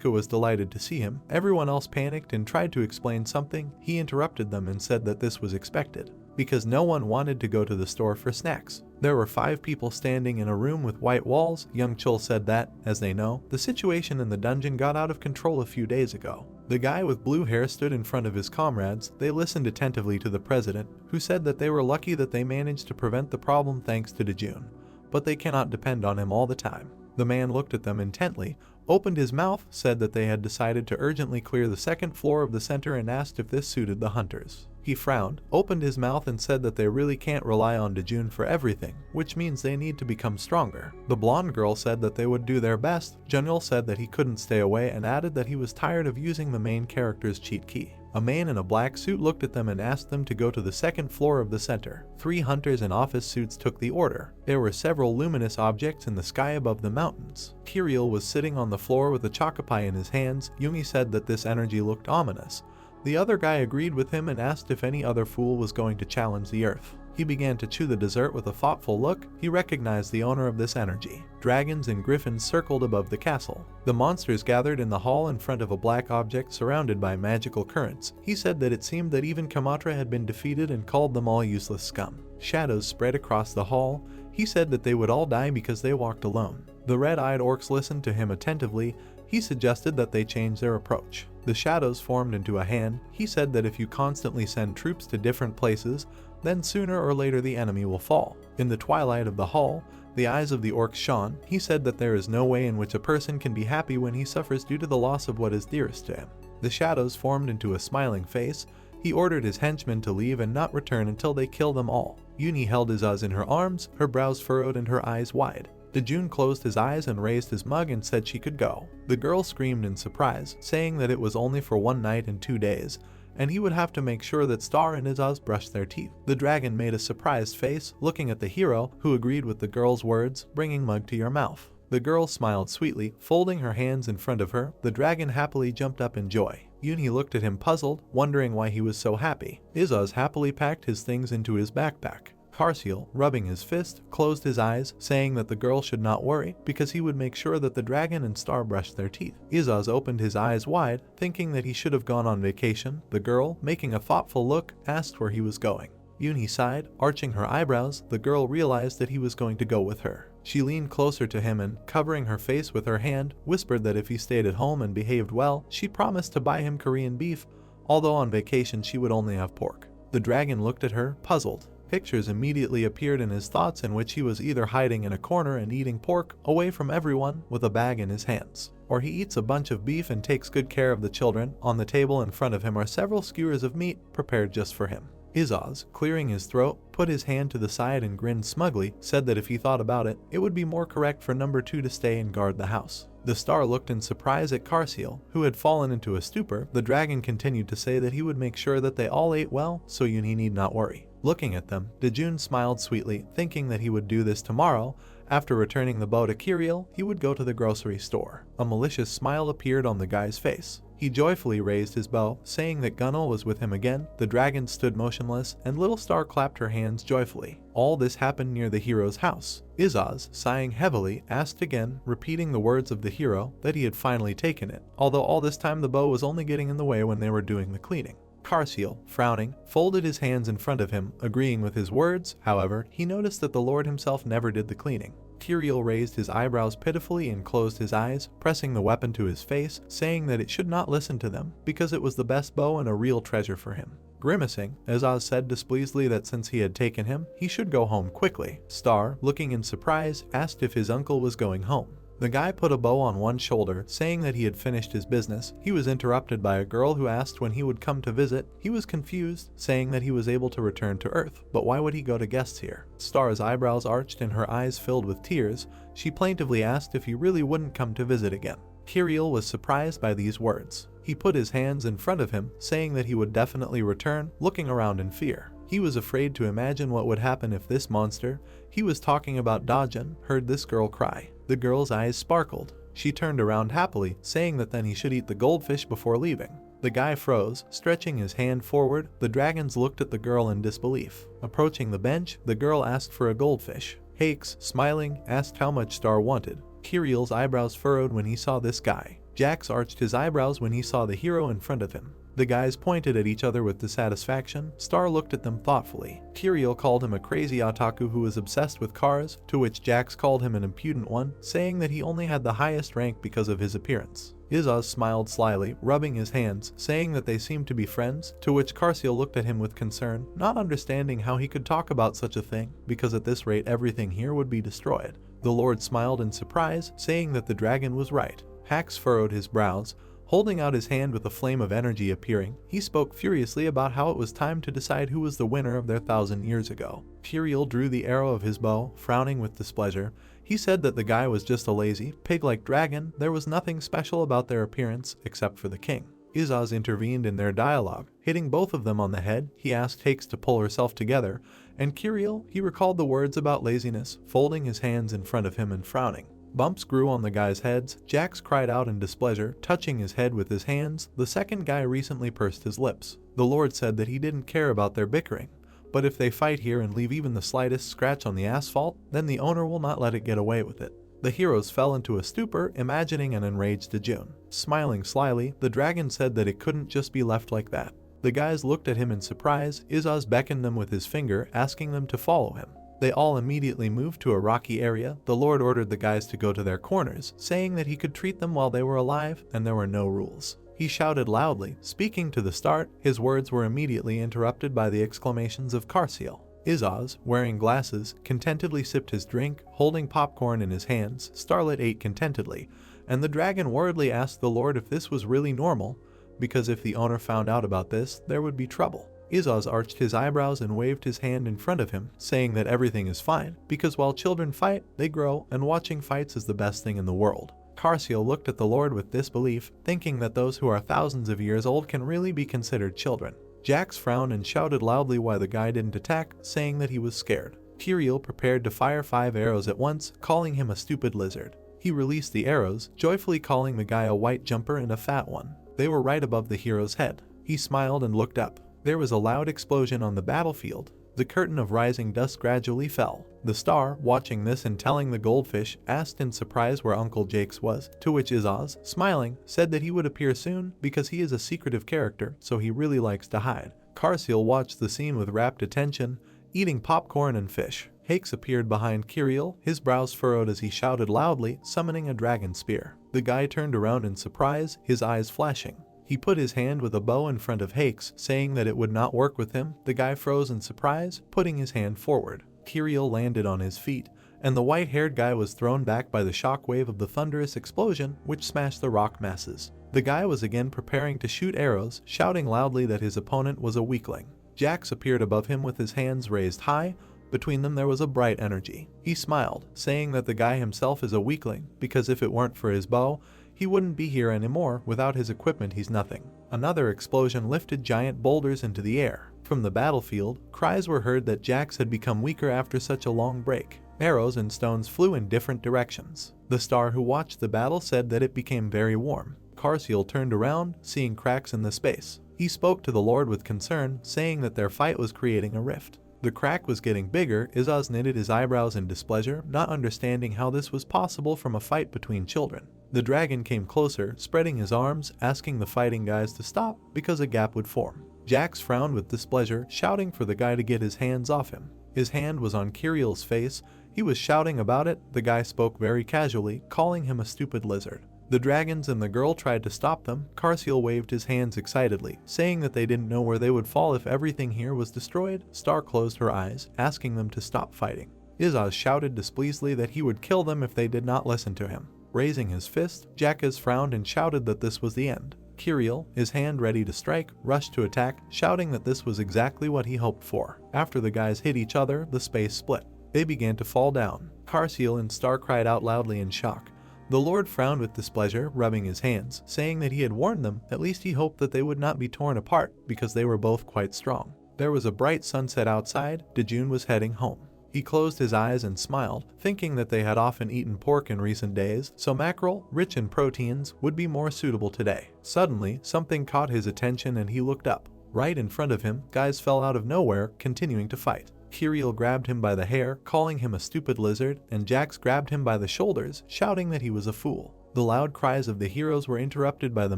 S1: Was delighted to see him. Everyone else panicked and tried to explain something. He interrupted them and said that this was expected, because no one wanted to go to the store for snacks. There were 5 people standing in a room with white walls. Young Chul said that, as they know, the situation in the dungeon got out of control a few days ago. The guy with blue hair stood in front of his comrades. They listened attentively to the president, who said that they were lucky that they managed to prevent the problem thanks to Dojun, but they cannot depend on him all the time. The man looked at them intently, opened his mouth, said that they had decided to urgently clear the 2nd floor of the center and asked if this suited the hunters. He frowned, opened his mouth and said that they really can't rely on Dojun for everything, which means they need to become stronger. The blonde girl said that they would do their best. Junil said that he couldn't stay away and added that he was tired of using the main character's cheat key. A man in a black suit looked at them and asked them to go to the 2nd floor of the center. 3 hunters in office suits took the order. There were several luminous objects in the sky above the mountains. Kirill was sitting on the floor with a chocopai in his hands. Yunhee said that this energy looked ominous. The other guy agreed with him and asked if any other fool was going to challenge the earth. He began to chew the dessert with a thoughtful look. He recognized the owner of this energy. Dragons and griffins circled above the castle. The monsters gathered in the hall in front of a black object surrounded by magical currents. He said that it seemed that even Kamatra had been defeated and called them all useless scum. Shadows spread across the hall. He said that they would all die because they walked alone. The red-eyed orcs listened to him attentively. He suggested that they change their approach. The shadows formed into a hand. He said that if you constantly send troops to different places, then sooner or later the enemy will fall. In the twilight of the hall, the eyes of the orcs shone. He said that there is no way in which a person can be happy when he suffers due to the loss of what is dearest to him. The shadows formed into a smiling face. He ordered his henchmen to leave and not return until they kill them all. Yunhee held Izaz in her arms, her brows furrowed and her eyes wide. Dojun closed his eyes and raised his mug and said she could go. The girl screamed in surprise, saying that it was only for 1 night and 2 days, and he would have to make sure that Star and Izaz brushed their teeth. The dragon made a surprised face, looking at the hero, who agreed with the girl's words, bringing mug to your mouth. The girl smiled sweetly, folding her hands in front of her. The dragon happily jumped up in joy. Yunhee looked at him puzzled, wondering why he was so happy. Izaz happily packed his things into his backpack. Karsiel, rubbing his fist, closed his eyes, saying that the girl should not worry because he would make sure that the dragon and Star brushed their teeth. Izaz opened his eyes wide, thinking that he should have gone on vacation. The girl, making a thoughtful look, asked where he was going. Yunhee sighed, arching her eyebrows. The girl realized that he was going to go with her. She leaned closer to him and, covering her face with her hand, whispered that if he stayed at home and behaved well, she promised to buy him Korean beef, although on vacation she would only have pork. The dragon looked at her, puzzled. Pictures immediately appeared in his thoughts in which he was either hiding in a corner and eating pork, away from everyone, with a bag in his hands, or he eats a bunch of beef and takes good care of the children. On the table in front of him are several skewers of meat, prepared just for him. Izaz, clearing his throat, put his hand to the side and grinned smugly, said that if he thought about it, it would be more correct for number 2 to stay and guard the house. The Star looked in surprise at Karsiel, who had fallen into a stupor. The dragon continued to say that he would make sure that they all ate well, so Yunhee need not worry. Looking at them, Dojun smiled sweetly, thinking that he would do this tomorrow. After returning the bow to Kiriel, he would go to the grocery store. A malicious smile appeared on the guy's face. He joyfully raised his bow, saying that Gunnel was with him again. The dragon stood motionless, and Little Star clapped her hands joyfully. All this happened near the hero's house. Izaz, sighing heavily, asked again, repeating the words of the hero, that he had finally taken it, although all this time the bow was only getting in the way when they were doing the cleaning. Karsiel, frowning, folded his hands in front of him, agreeing with his words. However, he noticed that the Lord himself never did the cleaning. Kiriel raised his eyebrows pitifully and closed his eyes, pressing the weapon to his face, saying that it should not listen to them, because it was the best bow and a real treasure for him. Grimacing, Izaz said displeasedly that since he had taken him, he should go home quickly. Star, looking in surprise, asked if his uncle was going home. The guy put a bow on one shoulder, saying that he had finished his business. He was interrupted by a girl who asked when he would come to visit. He was confused, saying that he was able to return to Earth, but why would he go to guests here? Star's eyebrows arched and her eyes filled with tears. She plaintively asked if he really wouldn't come to visit again. Kiriel was surprised by these words. He put his hands in front of him, saying that he would definitely return, looking around in fear. He was afraid to imagine what would happen if this monster, he was talking about Dojun, heard this girl cry. The girl's eyes sparkled. She turned around happily, saying that then he should eat the goldfish before leaving. The guy froze, stretching his hand forward. The dragons looked at the girl in disbelief. Approaching the bench, the girl asked for a goldfish. Hakes, smiling, asked how much Star wanted. Kiriel's eyebrows furrowed when he saw this guy. Jax arched his eyebrows when he saw the hero in front of him. The guys pointed at each other with dissatisfaction. Star looked at them thoughtfully. Kiriel called him a crazy otaku who was obsessed with cars, to which Jax called him an impudent one, saying that he only had the highest rank because of his appearance. Izaz smiled slyly, rubbing his hands, saying that they seemed to be friends, to which Karsiel looked at him with concern, not understanding how he could talk about such a thing, because at this rate everything here would be destroyed. The Lord smiled in surprise, saying that the dragon was right. Hax furrowed his brows, holding out his hand with a flame of energy appearing. He spoke furiously about how it was time to decide who was the winner of their 1,000 years ago. Kiriel drew the arrow of his bow, frowning with displeasure. He said that the guy was just a lazy, pig-like dragon. There was nothing special about their appearance, except for the king. Izaz intervened in their dialogue, hitting both of them on the head. He asked Hakes to pull herself together, and Kiriel, he recalled the words about laziness, folding his hands in front of him and frowning. Bumps grew on the guys' heads. Jax cried out in displeasure, touching his head with his hands. The second guy recently pursed his lips. The Lord said that he didn't care about their bickering, but if they fight here and leave even the slightest scratch on the asphalt, then the owner will not let it get away with it. The heroes fell into a stupor, imagining an enraged Dojun. Smiling slyly, the dragon said that it couldn't just be left like that. The guys looked at him in surprise. Izaz beckoned them with his finger, asking them to follow him. They all immediately moved to a rocky area. The Lord ordered the guys to go to their corners, saying that he could treat them while they were alive and there were no rules. He shouted loudly, speaking to the start. His words were immediately interrupted by the exclamations of Karsiel. Izaz, wearing glasses, contentedly sipped his drink, holding popcorn in his hands. Starlet ate contentedly, and the dragon worriedly asked the Lord if this was really normal, because if the owner found out about this, there would be trouble. Izaz arched his eyebrows and waved his hand in front of him, saying that everything is fine, because while children fight, they grow, and watching fights is the best thing in the world. Karsiel looked at the Lord with disbelief, thinking that those who are thousands of years old can really be considered children. Jax frowned and shouted loudly why the guy didn't attack, saying that he was scared. Kiriel prepared to fire 5 arrows at once, calling him a stupid lizard. He released the arrows, joyfully calling the guy a white jumper and a fat one. They were right above the hero's head. He smiled and looked up. There was a loud explosion on the battlefield. The curtain of rising dust gradually fell. The star, watching this and telling the goldfish, asked in surprise where Uncle Jake's was, to which Izaz, smiling, said that he would appear soon because he is a secretive character, so he really likes to hide. Karsiel watched the scene with rapt attention, eating popcorn and fish. Hakes appeared behind Kiriel, his brows furrowed as he shouted loudly, summoning a dragon spear. The guy turned around in surprise, his eyes flashing. He put his hand with a bow in front of Hakes, saying that it would not work with him. The guy froze in surprise, putting his hand forward. Kiriel landed on his feet, and the white-haired guy was thrown back by the shockwave of the thunderous explosion, which smashed the rock masses. The guy was again preparing to shoot arrows, shouting loudly that his opponent was a weakling. Jax appeared above him with his hands raised high. Between them there was a bright energy. He smiled, saying that the guy himself is a weakling, because if it weren't for his bow, he wouldn't be here anymore. Without his equipment he's nothing. Another explosion lifted giant boulders into the air. From the battlefield, cries were heard that Jax had become weaker after such a long break. Arrows and stones flew in different directions. The star who watched the battle said that it became very warm. Karsiel turned around, seeing cracks in the space. He spoke to the Lord with concern, saying that their fight was creating a rift. The crack was getting bigger. Izaz knitted his eyebrows in displeasure, not understanding how this was possible from a fight between children. The dragon came closer, spreading his arms, asking the fighting guys to stop because a gap would form. Jax frowned with displeasure, shouting for the guy to get his hands off him. His hand was on Kiriel's face. He was shouting about it. The guy spoke very casually, calling him a stupid lizard. The dragons and the girl tried to stop them. Karsiel waved his hands excitedly, saying that they didn't know where they would fall if everything here was destroyed. Star closed her eyes, asking them to stop fighting. Izaz shouted displeasedly that he would kill them if they did not listen to him. Raising his fist, Jax frowned and shouted that this was the end. Kiriel, his hand ready to strike, rushed to attack, shouting that this was exactly what he hoped for. After the guys hit each other, the space split. They began to fall down. Karsiel and Star cried out loudly in shock. The Lord frowned with displeasure, rubbing his hands, saying that he had warned them. At least he hoped that they would not be torn apart, because they were both quite strong. There was a bright sunset outside. Dojun was heading home. He closed his eyes and smiled, thinking that they had often eaten pork in recent days, so mackerel, rich in proteins, would be more suitable today. Suddenly, something caught his attention and he looked up. Right in front of him, guys fell out of nowhere, continuing to fight. Kiriel grabbed him by the hair, calling him a stupid lizard, and Jax grabbed him by the shoulders, shouting that he was a fool. The loud cries of the heroes were interrupted by the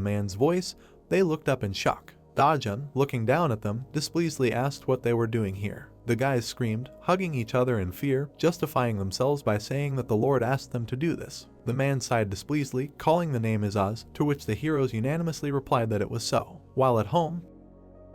S1: man's voice. They looked up in shock. Dojun, looking down at them, displeasedly asked what they were doing here. The guys screamed, hugging each other in fear, justifying themselves by saying that the Lord asked them to do this. The man sighed displeasedly, calling the name Izaz, to which the heroes unanimously replied that it was so. While at home,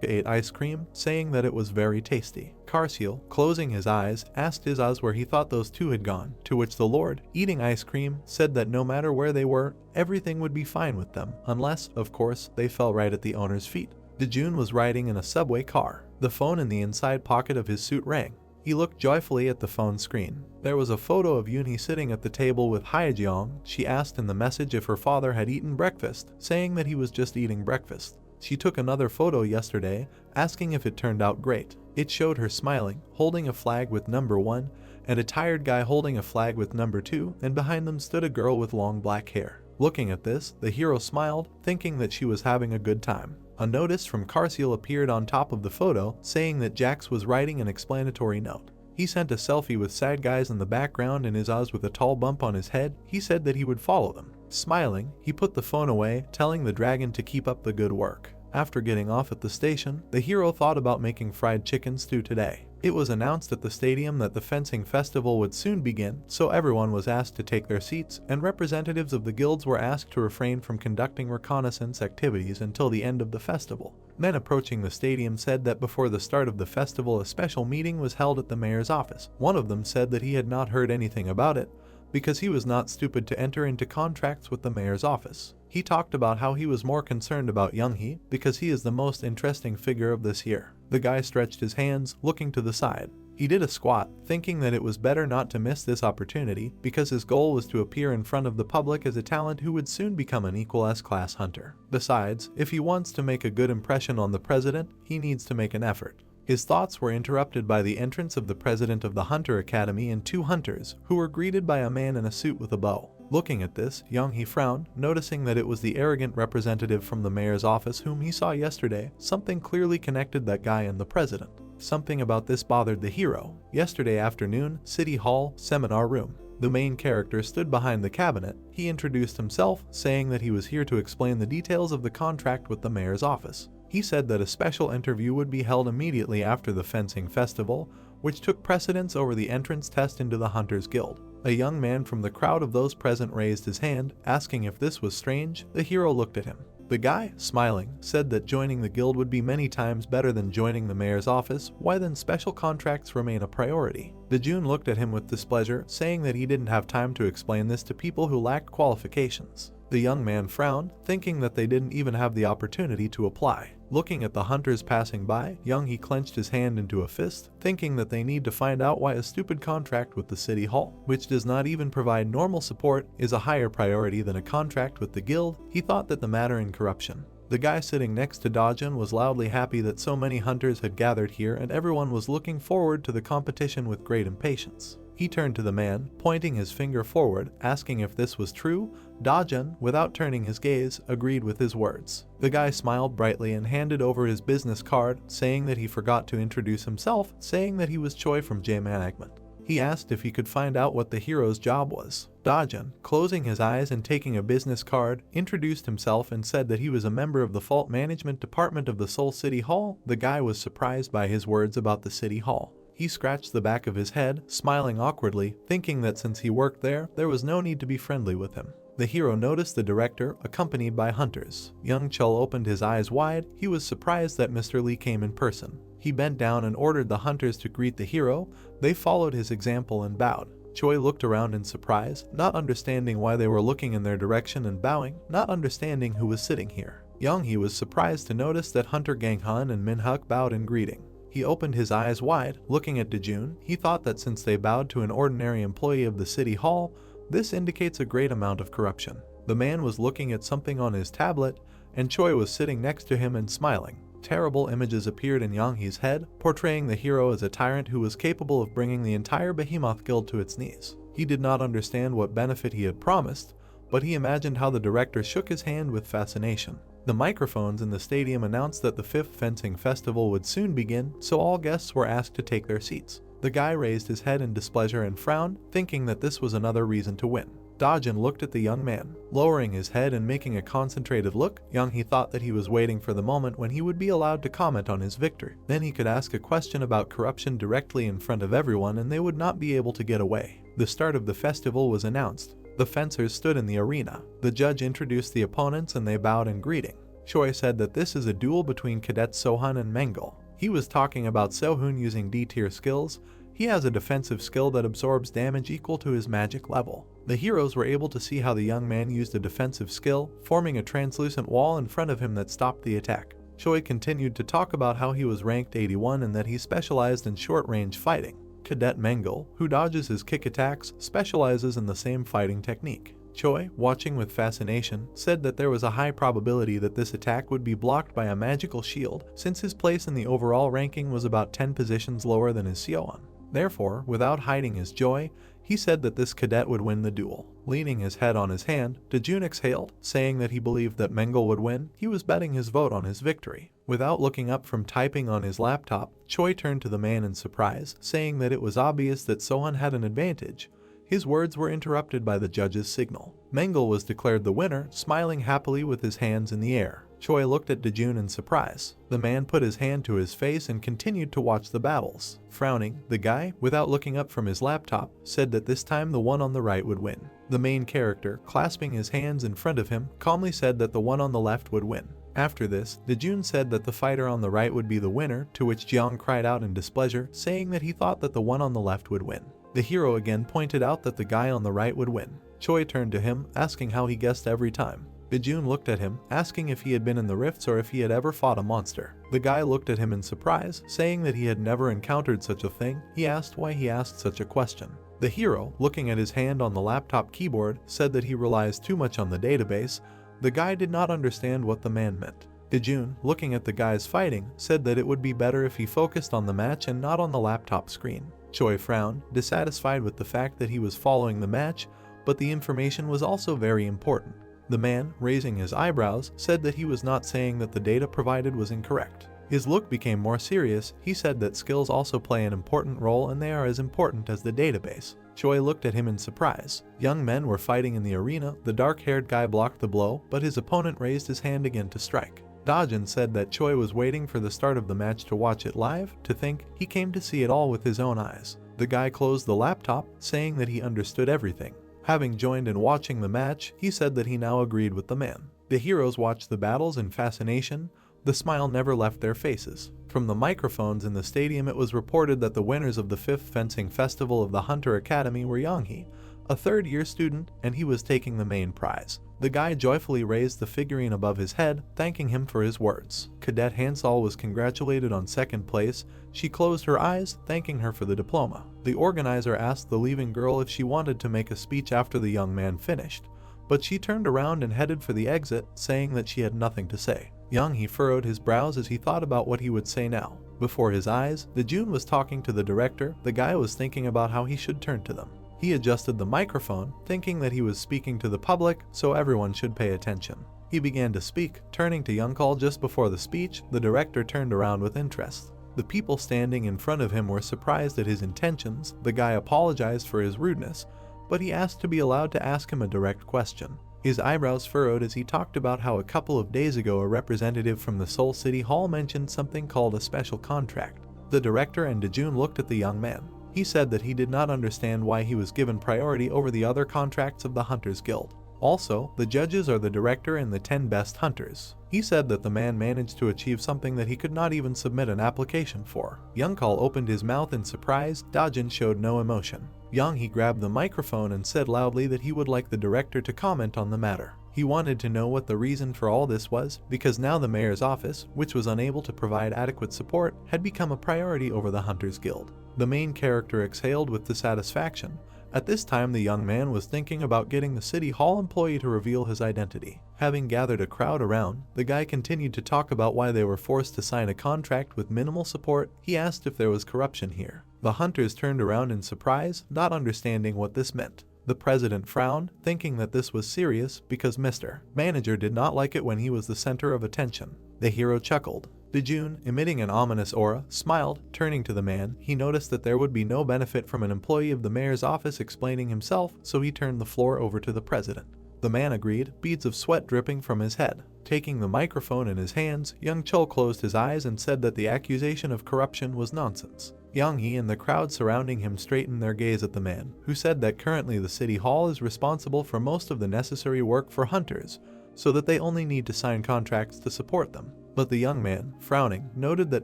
S1: ate ice cream, saying that it was very tasty. Karsiel, closing his eyes, asked Izaz where he thought those two had gone, to which the Lord, eating ice cream, said that no matter where they were, everything would be fine with them, unless, of course, they fell right at the owner's feet. Dojun was riding in a subway car. The phone in the inside pocket of his suit rang. He looked joyfully at the phone screen. There was a photo of Yunhee sitting at the table with Hyejeong. She asked in the message if her father had eaten breakfast, saying that he was just eating breakfast. She took another photo yesterday, asking if it turned out great. It showed her smiling, holding a flag with number 1, and a tired guy holding a flag with number 2, and behind them stood a girl with long black hair. Looking at this, the hero smiled, thinking that she was having a good time. A notice from Karsiel appeared on top of the photo, saying that Jax was writing an explanatory note. He sent a selfie with sad guys in the background and Izaz with a tall bump on his head. He said that he would follow them. Smiling, he put the phone away, telling the dragon to keep up the good work. After getting off at the station, the hero thought about making fried chicken stew today. It was announced at the stadium that the fencing festival would soon begin, so everyone was asked to take their seats, and representatives of the guilds were asked to refrain from conducting reconnaissance activities until the end of the festival. Men approaching the stadium said that before the start of the festival a special meeting was held at the mayor's office. One of them said that he had not heard anything about it, because he was not stupid to enter into contracts with the mayor's office. He talked about how he was more concerned about Yunhee because he is the most interesting figure of this year. The guy stretched his hands, looking to the side. He did a squat, thinking that it was better not to miss this opportunity because his goal was to appear in front of the public as a talent who would soon become an equal S-class hunter. Besides, if he wants to make a good impression on the president, he needs to make an effort. His thoughts were interrupted by the entrance of the president of the Hunter Academy and two hunters, who were greeted by a man in a suit with a bow. Looking at this, Yunhee frowned, noticing that it was the arrogant representative from the mayor's office whom he saw yesterday. Something clearly connected that guy and the president. Something about this bothered the hero. Yesterday afternoon, City Hall, seminar room. The main character stood behind the cabinet. He introduced himself, saying that he was here to explain the details of the contract with the mayor's office. He said that a special interview would be held immediately after the fencing festival, which took precedence over the entrance test into the Hunters Guild. A young man from the crowd of those present raised his hand, asking if this was strange. The hero looked at him. The guy, smiling, said that joining the guild would be many times better than joining the mayor's office. Why then special contracts remain a priority? Dojun looked at him with displeasure, saying that he didn't have time to explain this to people who lacked qualifications. The young man frowned, thinking that they didn't even have the opportunity to apply. Looking at the hunters passing by, Yunhee clenched his hand into a fist, thinking that they need to find out why a stupid contract with the city hall, which does not even provide normal support, is a higher priority than a contract with the guild. He thought that the matter in corruption. The guy sitting next to Dojun was loudly happy that so many hunters had gathered here and everyone was looking forward to the competition with great impatience. He turned to the man, pointing his finger forward, asking if this was true. Dojun, without turning his gaze, agreed with his words. The guy smiled brightly and handed over his business card, saying that he forgot to introduce himself, saying that he was Choi from Management. He asked if he could find out what the hero's job was. Dojun, closing his eyes and taking a business card, introduced himself and said that he was a member of the Fault Management Department of the Seoul City Hall. The guy was surprised by his words about the City Hall. He scratched the back of his head, smiling awkwardly, thinking that since he worked there was no need to be friendly with him. The hero noticed the director, accompanied by hunters. Young Chul opened his eyes wide. He was surprised that Mr. Lee came in person. He bent down and ordered the hunters to greet the hero. They followed his example and bowed. Choi looked around in surprise, not understanding why they were looking in their direction and bowing, not understanding who was sitting here. Yunhee was surprised to notice that Hunter Ganghan and Minhyuk bowed in greeting. He opened his eyes wide, looking at Dojun. He thought that since they bowed to an ordinary employee of the city hall, this indicates a great amount of corruption. The man was looking at something on his tablet, and Choi was sitting next to him and smiling. Terrible images appeared in Yonghee's head, portraying the hero as a tyrant who was capable of bringing the entire Behemoth Guild to its knees. He did not understand what benefit he had promised, but he imagined how the director shook his hand with fascination. The microphones in the stadium announced that the 5th fencing festival would soon begin, so all guests were asked to take their seats. The guy raised his head in displeasure and frowned, thinking that this was another reason to win. Dojun looked at the young man. Lowering his head and making a concentrated look, Yunhee thought that he was waiting for the moment when he would be allowed to comment on his victory. Then he could ask a question about corruption directly in front of everyone and they would not be able to get away. The start of the festival was announced. The fencers stood in the arena. The judge introduced the opponents and they bowed in greeting. Choi said that this is a duel between cadets Sohun and Mengel. He was talking about Sohun using D-tier skills. He has a defensive skill that absorbs damage equal to his magic level. The heroes were able to see how the young man used a defensive skill, forming a translucent wall in front of him that stopped the attack. Choi continued to talk about how he was ranked 81 and that he specialized in short-range fighting. Cadet Mengel, who dodges his kick attacks, specializes in the same fighting technique. Choi, watching with fascination, said that there was a high probability that this attack would be blocked by a magical shield, since his place in the overall ranking was about 10 positions lower than his Seoan. Therefore, without hiding his joy, he said that this cadet would win the duel. Leaning his head on his hand, Dojun exhaled, saying that he believed that Mengel would win. He was betting his vote on his victory. Without looking up from typing on his laptop, Choi turned to the man in surprise, saying that it was obvious that Sohun had an advantage. His words were interrupted by the judge's signal. Mengel was declared the winner, smiling happily with his hands in the air. Choi looked at Dojun in surprise. The man put his hand to his face and continued to watch the battles. Frowning, the guy, without looking up from his laptop, said that this time the one on the right would win. The main character, clasping his hands in front of him, calmly said that the one on the left would win. After this, Dojun said that the fighter on the right would be the winner, to which Jeong cried out in displeasure, saying that he thought that the one on the left would win. The hero again pointed out that the guy on the right would win. Choi turned to him, asking how he guessed every time. Dojun looked at him, asking if he had been in the rifts or if he had ever fought a monster. The guy looked at him in surprise, saying that he had never encountered such a thing. He asked why he asked such a question. The hero, looking at his hand on the laptop keyboard, said that he relies too much on the database. The guy did not understand what the man meant. Dojun, looking at the guys fighting, said that it would be better if he focused on the match and not on the laptop screen. Choi frowned, dissatisfied with the fact that he was following the match, but the information was also very important. The man, raising his eyebrows, said that he was not saying that the data provided was incorrect. His look became more serious. He said that skills also play an important role and they are as important as the database. Choi looked at him in surprise. Young men were fighting in the arena. The dark-haired guy blocked the blow, but his opponent raised his hand again to strike. Dojun said that Choi was waiting for the start of the match to watch it live. To think, he came to see it all with his own eyes. The guy closed the laptop, saying that he understood everything. Having joined in watching the match, he said that he now agreed with the man. The heroes watched the battles in fascination. The smile never left their faces. From the microphones in the stadium, it was reported that the winners of the 5th Fencing Festival of the Hunter Academy were Yunhee, a third-year student, and he was taking the main prize. The guy joyfully raised the figurine above his head, thanking him for his words. Cadet Hansol was congratulated on second place. She closed her eyes, thanking her for the diploma. The organizer asked the leaving girl if she wanted to make a speech after the young man finished, but she turned around and headed for the exit, saying that she had nothing to say. Yunhee furrowed his brows as he thought about what he would say now. Before his eyes, Dojun was talking to the director. The guy was thinking about how he should turn to them. He adjusted the microphone, thinking that he was speaking to the public, so everyone should pay attention. He began to speak, turning to Youngkal just before the speech. The director turned around with interest. The people standing in front of him were surprised at his intentions. The guy apologized for his rudeness, but he asked to be allowed to ask him a direct question. His eyebrows furrowed as he talked about how a couple of days ago a representative from the Seoul City Hall mentioned something called a special contract. The director and Dojun looked at the young man. He said that he did not understand why he was given priority over the other contracts of the Hunters Guild. Also, the judges are the director and the 10 best hunters. He said that the man managed to achieve something that he could not even submit an application for. Youngkal opened his mouth in surprise. Dojun showed no emotion. Yunhee grabbed the microphone and said loudly that he would like the director to comment on the matter. He wanted to know what the reason for all this was, because now the mayor's office, which was unable to provide adequate support, had become a priority over the Hunters Guild. The main character exhaled with dissatisfaction. At this time, the young man was thinking about getting the city hall employee to reveal his identity. Having gathered a crowd around, the guy continued to talk about why they were forced to sign a contract with minimal support. He asked if there was corruption here. The hunters turned around in surprise, not understanding what this meant. The president frowned, thinking that this was serious because Mr. Manager did not like it when he was the center of attention. The hero chuckled. Dojun, emitting an ominous aura, smiled. Turning to the man, he noticed that there would be no benefit from an employee of the mayor's office explaining himself, so he turned the floor over to the president. The man agreed, beads of sweat dripping from his head. Taking the microphone in his hands, Young Chul closed his eyes and said that the accusation of corruption was nonsense. Yunhee and the crowd surrounding him straightened their gaze at the man, who said that currently the city hall is responsible for most of the necessary work for hunters, so that they only need to sign contracts to support them. But the young man, frowning, noted that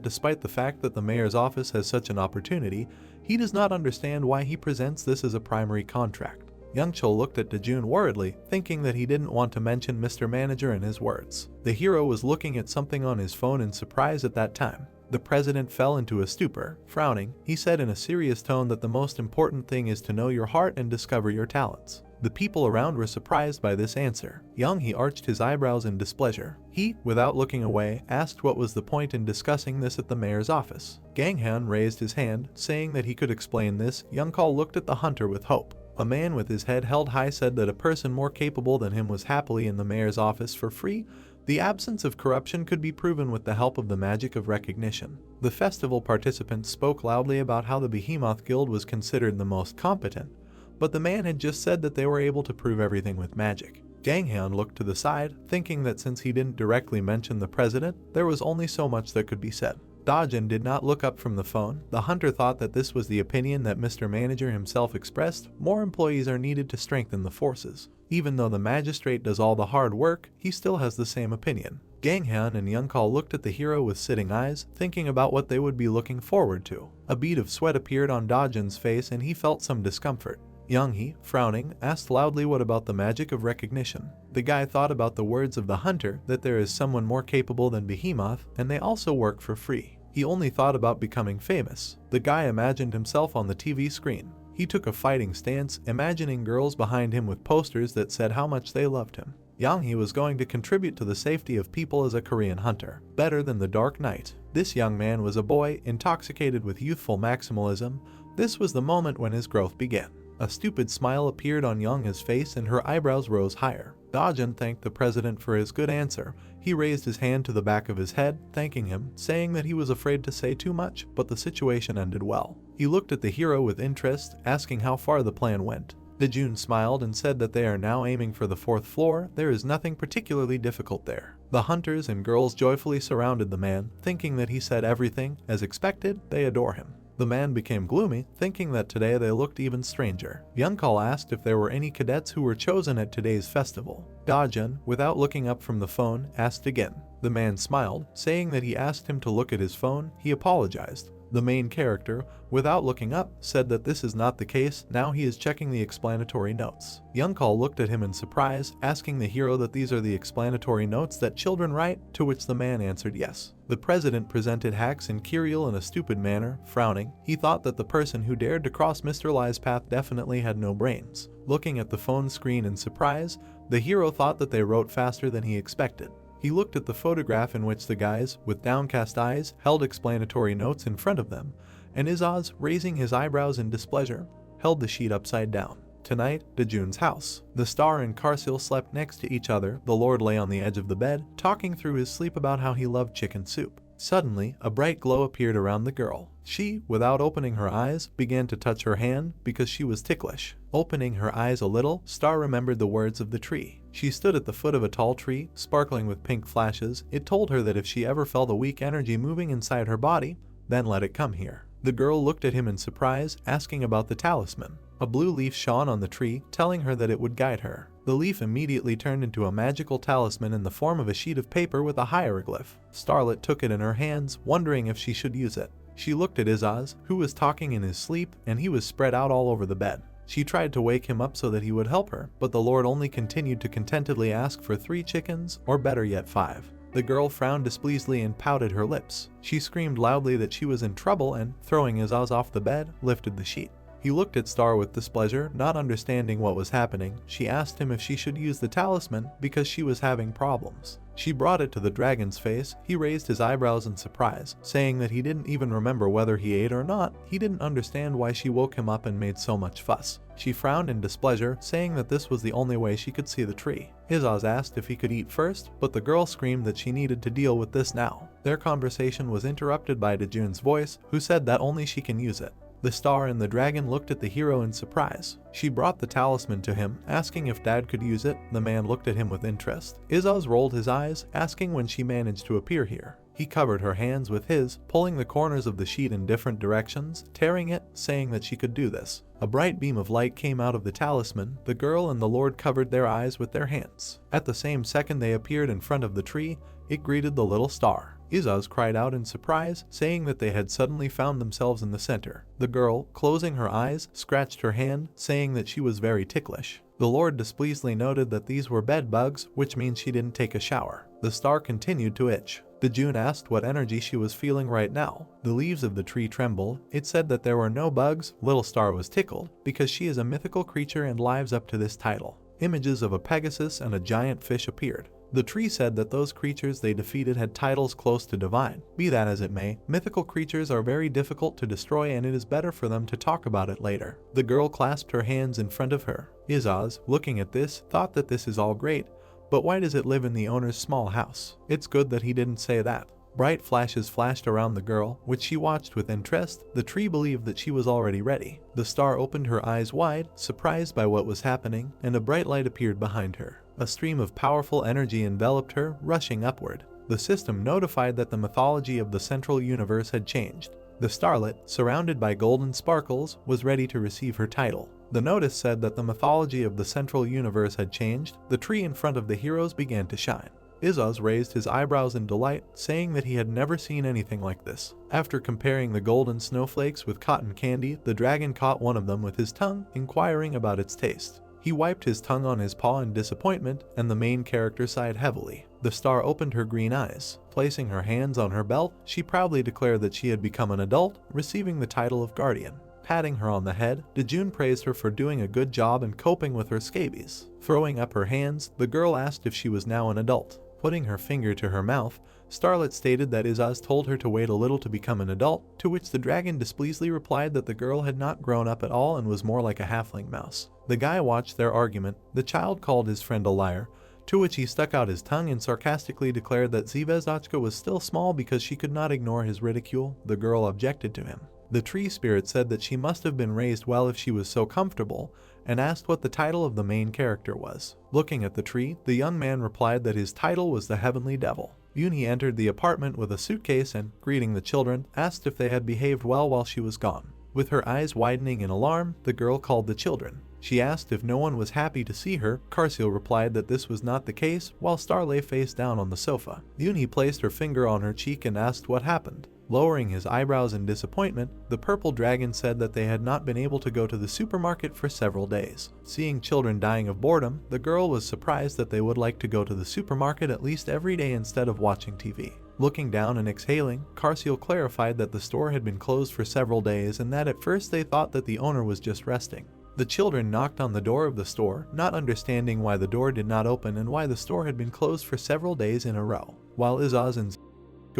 S1: despite the fact that the mayor's office has such an opportunity, he does not understand why he presents this as a primary contract. Young Chul looked at Dojun worriedly, thinking that he didn't want to mention Mr. Manager in his words. The hero was looking at something on his phone in surprise at that time. The president fell into a stupor. Frowning, he said in a serious tone that the most important thing is to know your heart and discover your talents. The people around were surprised by this answer. Yunhee arched his eyebrows in displeasure. He, without looking away, asked what was the point in discussing this at the mayor's office. Ganghan raised his hand, saying that he could explain this. Youngkal looked at the hunter with hope. A man with his head held high said that a person more capable than him was happily in the mayor's office for free. The absence of corruption could be proven with the help of the magic of recognition. The festival participants spoke loudly about how the Behemoth Guild was considered the most competent, but the man had just said that they were able to prove everything with magic. Ganghyun looked to the side, thinking that since he didn't directly mention the president, there was only so much that could be said. Dojun did not look up from the phone. The hunter thought that this was the opinion that Mr. Manager himself expressed. More employees are needed to strengthen the forces. Even though the magistrate does all the hard work, he still has the same opinion. Ganghyun and Yunhee looked at the hero with sitting eyes, thinking about what they would be looking forward to. A bead of sweat appeared on Dojun's face and he felt some discomfort. Yunhee, frowning, asked loudly what about the magic of recognition. The guy thought about the words of the hunter, that there is someone more capable than Behemoth, and they also work for free. He only thought about becoming famous. The guy imagined himself on the TV screen. He took a fighting stance, imagining girls behind him with posters that said how much they loved him. Yunhee was going to contribute to the safety of people as a Korean hunter, better than the Dark Knight. This young man was a boy, intoxicated with youthful maximalism. This was the moment when his growth began. A stupid smile appeared on Yunhee's face and her eyebrows rose higher. Dojun thanked the president for his good answer. He raised his hand to the back of his head, thanking him, saying that he was afraid to say too much, but the situation ended well. He looked at the hero with interest, asking how far the plan went. Dojun smiled and said that they are now aiming for the 4th floor. There is nothing particularly difficult there. The hunters and girls joyfully surrounded the man, thinking that he said everything. As expected, they adore him. The man became gloomy, thinking that today they looked even stranger. Yunhee asked if there were any cadets who were chosen at today's festival. Dojun, without looking up from the phone, asked again. The man smiled, saying that he asked him to look at his phone. He apologized. The main character, without looking up, said that this is not the case. Now he is checking the explanatory notes. Yunhee looked at him in surprise, asking the hero that these are the explanatory notes that children write, to which the man answered yes. The president presented Hax and Kirill in a stupid manner, frowning. He thought that the person who dared to cross Mr. Lie's path definitely had no brains. Looking at the phone screen in surprise, the hero thought that they wrote faster than he expected. He looked at the photograph in which the guys, with downcast eyes, held explanatory notes in front of them, and Izaz, raising his eyebrows in displeasure, held the sheet upside down. Tonight, Dojun's house. The star and Karsil slept next to each other. The lord lay on the edge of the bed, talking through his sleep about how he loved chicken soup. Suddenly, a bright glow appeared around the girl. She, without opening her eyes, began to touch her hand because she was ticklish. Opening her eyes a little, Star remembered the words of the tree. She stood at the foot of a tall tree, sparkling with pink flashes. It told her that if she ever felt a weak energy moving inside her body, then let it come here. The girl looked at him in surprise, asking about the talisman. A blue leaf shone on the tree, telling her that it would guide her. The leaf immediately turned into a magical talisman in the form of a sheet of paper with a hieroglyph. Starlet took it in her hands, wondering if she should use it. She looked at Izaz, who was talking in his sleep, and he was spread out all over the bed. She tried to wake him up so that he would help her, but the lord only continued to contentedly ask for 3 chickens, or better yet 5. The girl frowned displeasedly and pouted her lips. She screamed loudly that she was in trouble and, throwing Izaz off the bed, lifted the sheet. He looked at Star with displeasure, not understanding what was happening. She asked him if she should use the talisman because she was having problems. She brought it to the dragon's face. He raised his eyebrows in surprise, saying that he didn't even remember whether he ate or not. He didn't understand why she woke him up and made so much fuss. She frowned in displeasure, saying that this was the only way she could see the tree. Izaz asked if he could eat first, but the girl screamed that she needed to deal with this now. Their conversation was interrupted by Dojun's voice, who said that only she can use it. The star and the dragon looked at the hero in surprise. She brought the talisman to him, asking if Dad could use it. The man looked at him with interest. Izaz rolled his eyes, asking when she managed to appear here. He covered her hands with his, pulling the corners of the sheet in different directions, tearing it, saying that she could do this. A bright beam of light came out of the talisman. The girl and the lord covered their eyes with their hands. At the same second they appeared in front of the tree. It greeted the little star. Izaz cried out in surprise, saying that they had suddenly found themselves in the center. The girl, closing her eyes, scratched her hand, saying that she was very ticklish. The lord displeasedly noted that these were bed bugs, which means she didn't take a shower. The star continued to itch. Dojun asked what energy she was feeling right now. The leaves of the tree trembled. It said that there were no bugs. Little Star was tickled, because she is a mythical creature and lives up to this title. Images of a Pegasus and a giant fish appeared. The tree said that those creatures they defeated had titles close to divine. Be that as it may, mythical creatures are very difficult to destroy and it is better for them to talk about it later. The girl clasped her hands in front of her. Izaz, looking at this, thought that this is all great, but why does it live in the owner's small house? It's good that he didn't say that. Bright flashes flashed around the girl, which she watched with interest. The tree believed that she was already ready. The star opened her eyes wide, surprised by what was happening, and a bright light appeared behind her. A stream of powerful energy enveloped her, rushing upward. The system notified that the mythology of the central universe had changed. The starlet, surrounded by golden sparkles, was ready to receive her title. The notice said that the mythology of the central universe had changed. The tree in front of the heroes began to shine. Izaz raised his eyebrows in delight, saying that he had never seen anything like this. After comparing the golden snowflakes with cotton candy, the dragon caught one of them with his tongue, inquiring about its taste. He wiped his tongue on his paw in disappointment, and the main character sighed heavily. The star opened her green eyes. Placing her hands on her belt, she proudly declared that she had become an adult, receiving the title of guardian. Patting her on the head, Dojun praised her for doing a good job and coping with her scabies. Throwing up her hands, the girl asked if she was now an adult. Putting her finger to her mouth, Starlet stated that Izaz told her to wait a little to become an adult, to which the dragon displeasedly replied that the girl had not grown up at all and was more like a halfling mouse. The guy watched their argument. The child called his friend a liar, to which he stuck out his tongue and sarcastically declared that Zvezdochka was still small because she could not ignore his ridicule. The girl objected to him. The tree spirit said that she must have been raised well if she was so comfortable, and asked what the title of the main character was. Looking at the tree, the young man replied that his title was the Heavenly Devil. Yunhee entered the apartment with a suitcase and, greeting the children, asked if they had behaved well while she was gone. With her eyes widening in alarm, the girl called the children. She asked if no one was happy to see her. Karsil replied that this was not the case, while Star lay face down on the sofa. Yunhee placed her finger on her cheek and asked what happened. Lowering his eyebrows in disappointment, the purple dragon said that they had not been able to go to the supermarket for several days. Seeing children dying of boredom, the girl was surprised that they would like to go to the supermarket at least every day instead of watching TV. Looking down and exhaling, Karsil clarified that the store had been closed for several days and that at first they thought that the owner was just resting. The children knocked on the door of the store, not understanding why the door did not open and why the store had been closed for several days in a row. While Izaz and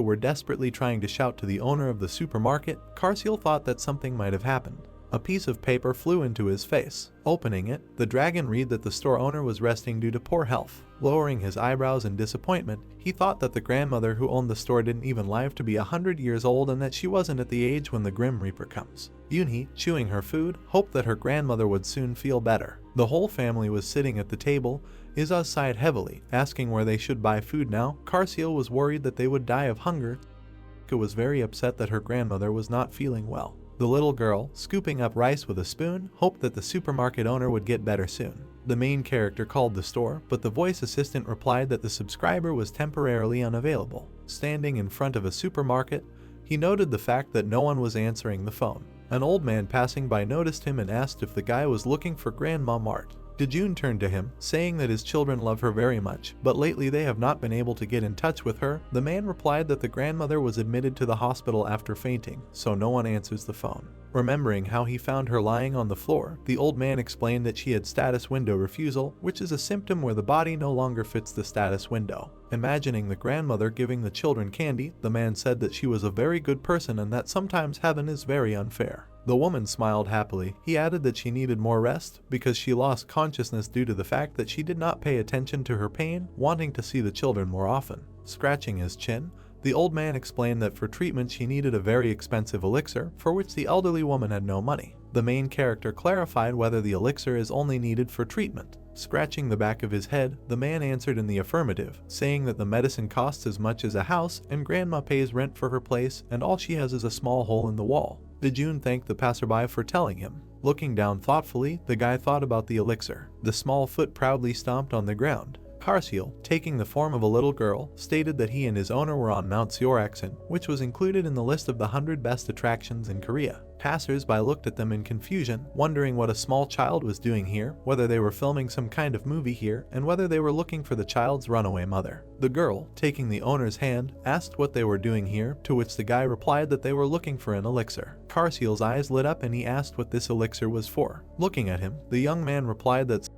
S1: were desperately trying to shout to the owner of the supermarket, Karsil thought that something might have happened. A piece of paper flew into his face. Opening it, the dragon read that the store owner was resting due to poor health. Lowering his eyebrows in disappointment, he thought that the grandmother who owned the store didn't even live to be 100 years old and that she wasn't at the age when the Grim Reaper comes. Yunhee, chewing her food, hoped that her grandmother would soon feel better. The whole family was sitting at the table. Izaz sighed heavily, asking where they should buy food now. Karsil was worried that they would die of hunger. She was very upset that her grandmother was not feeling well. The little girl, scooping up rice with a spoon, hoped that the supermarket owner would get better soon. The main character called the store, but the voice assistant replied that the subscriber was temporarily unavailable. Standing in front of a supermarket, he noted the fact that no one was answering the phone. An old man passing by noticed him and asked if the guy was looking for Grandma Mart. Dojun turned to him, saying that his children love her very much, but lately they have not been able to get in touch with her. The man replied that the grandmother was admitted to the hospital after fainting, so no one answers the phone. Remembering how he found her lying on the floor, the old man explained that she had status window refusal, which is a symptom where the body no longer fits the status window. Imagining the grandmother giving the children candy, the man said that she was a very good person and that sometimes heaven is very unfair. The woman smiled happily. He added that she needed more rest because she lost consciousness due to the fact that she did not pay attention to her pain, wanting to see the children more often. Scratching his chin, the old man explained that for treatment she needed a very expensive elixir, for which the elderly woman had no money. The main character clarified whether the elixir is only needed for treatment. Scratching the back of his head, the man answered in the affirmative, saying that the medicine costs as much as a house and grandma pays rent for her place and all she has is a small hole in the wall. Dojun thanked the passerby for telling him. Looking down thoughtfully, the guy thought about the elixir. The small foot proudly stomped on the ground. Karsil, taking the form of a little girl, stated that he and his owner were on Mount Seoraksan, which was included in the list of the 100 best attractions in Korea. Passers-by looked at them in confusion, wondering what a small child was doing here, whether they were filming some kind of movie here, and whether they were looking for the child's runaway mother. The girl, taking the owner's hand, asked what they were doing here, to which the guy replied that they were looking for an elixir. Karsil's eyes lit up and he asked what this elixir was for. Looking at him, the young man replied that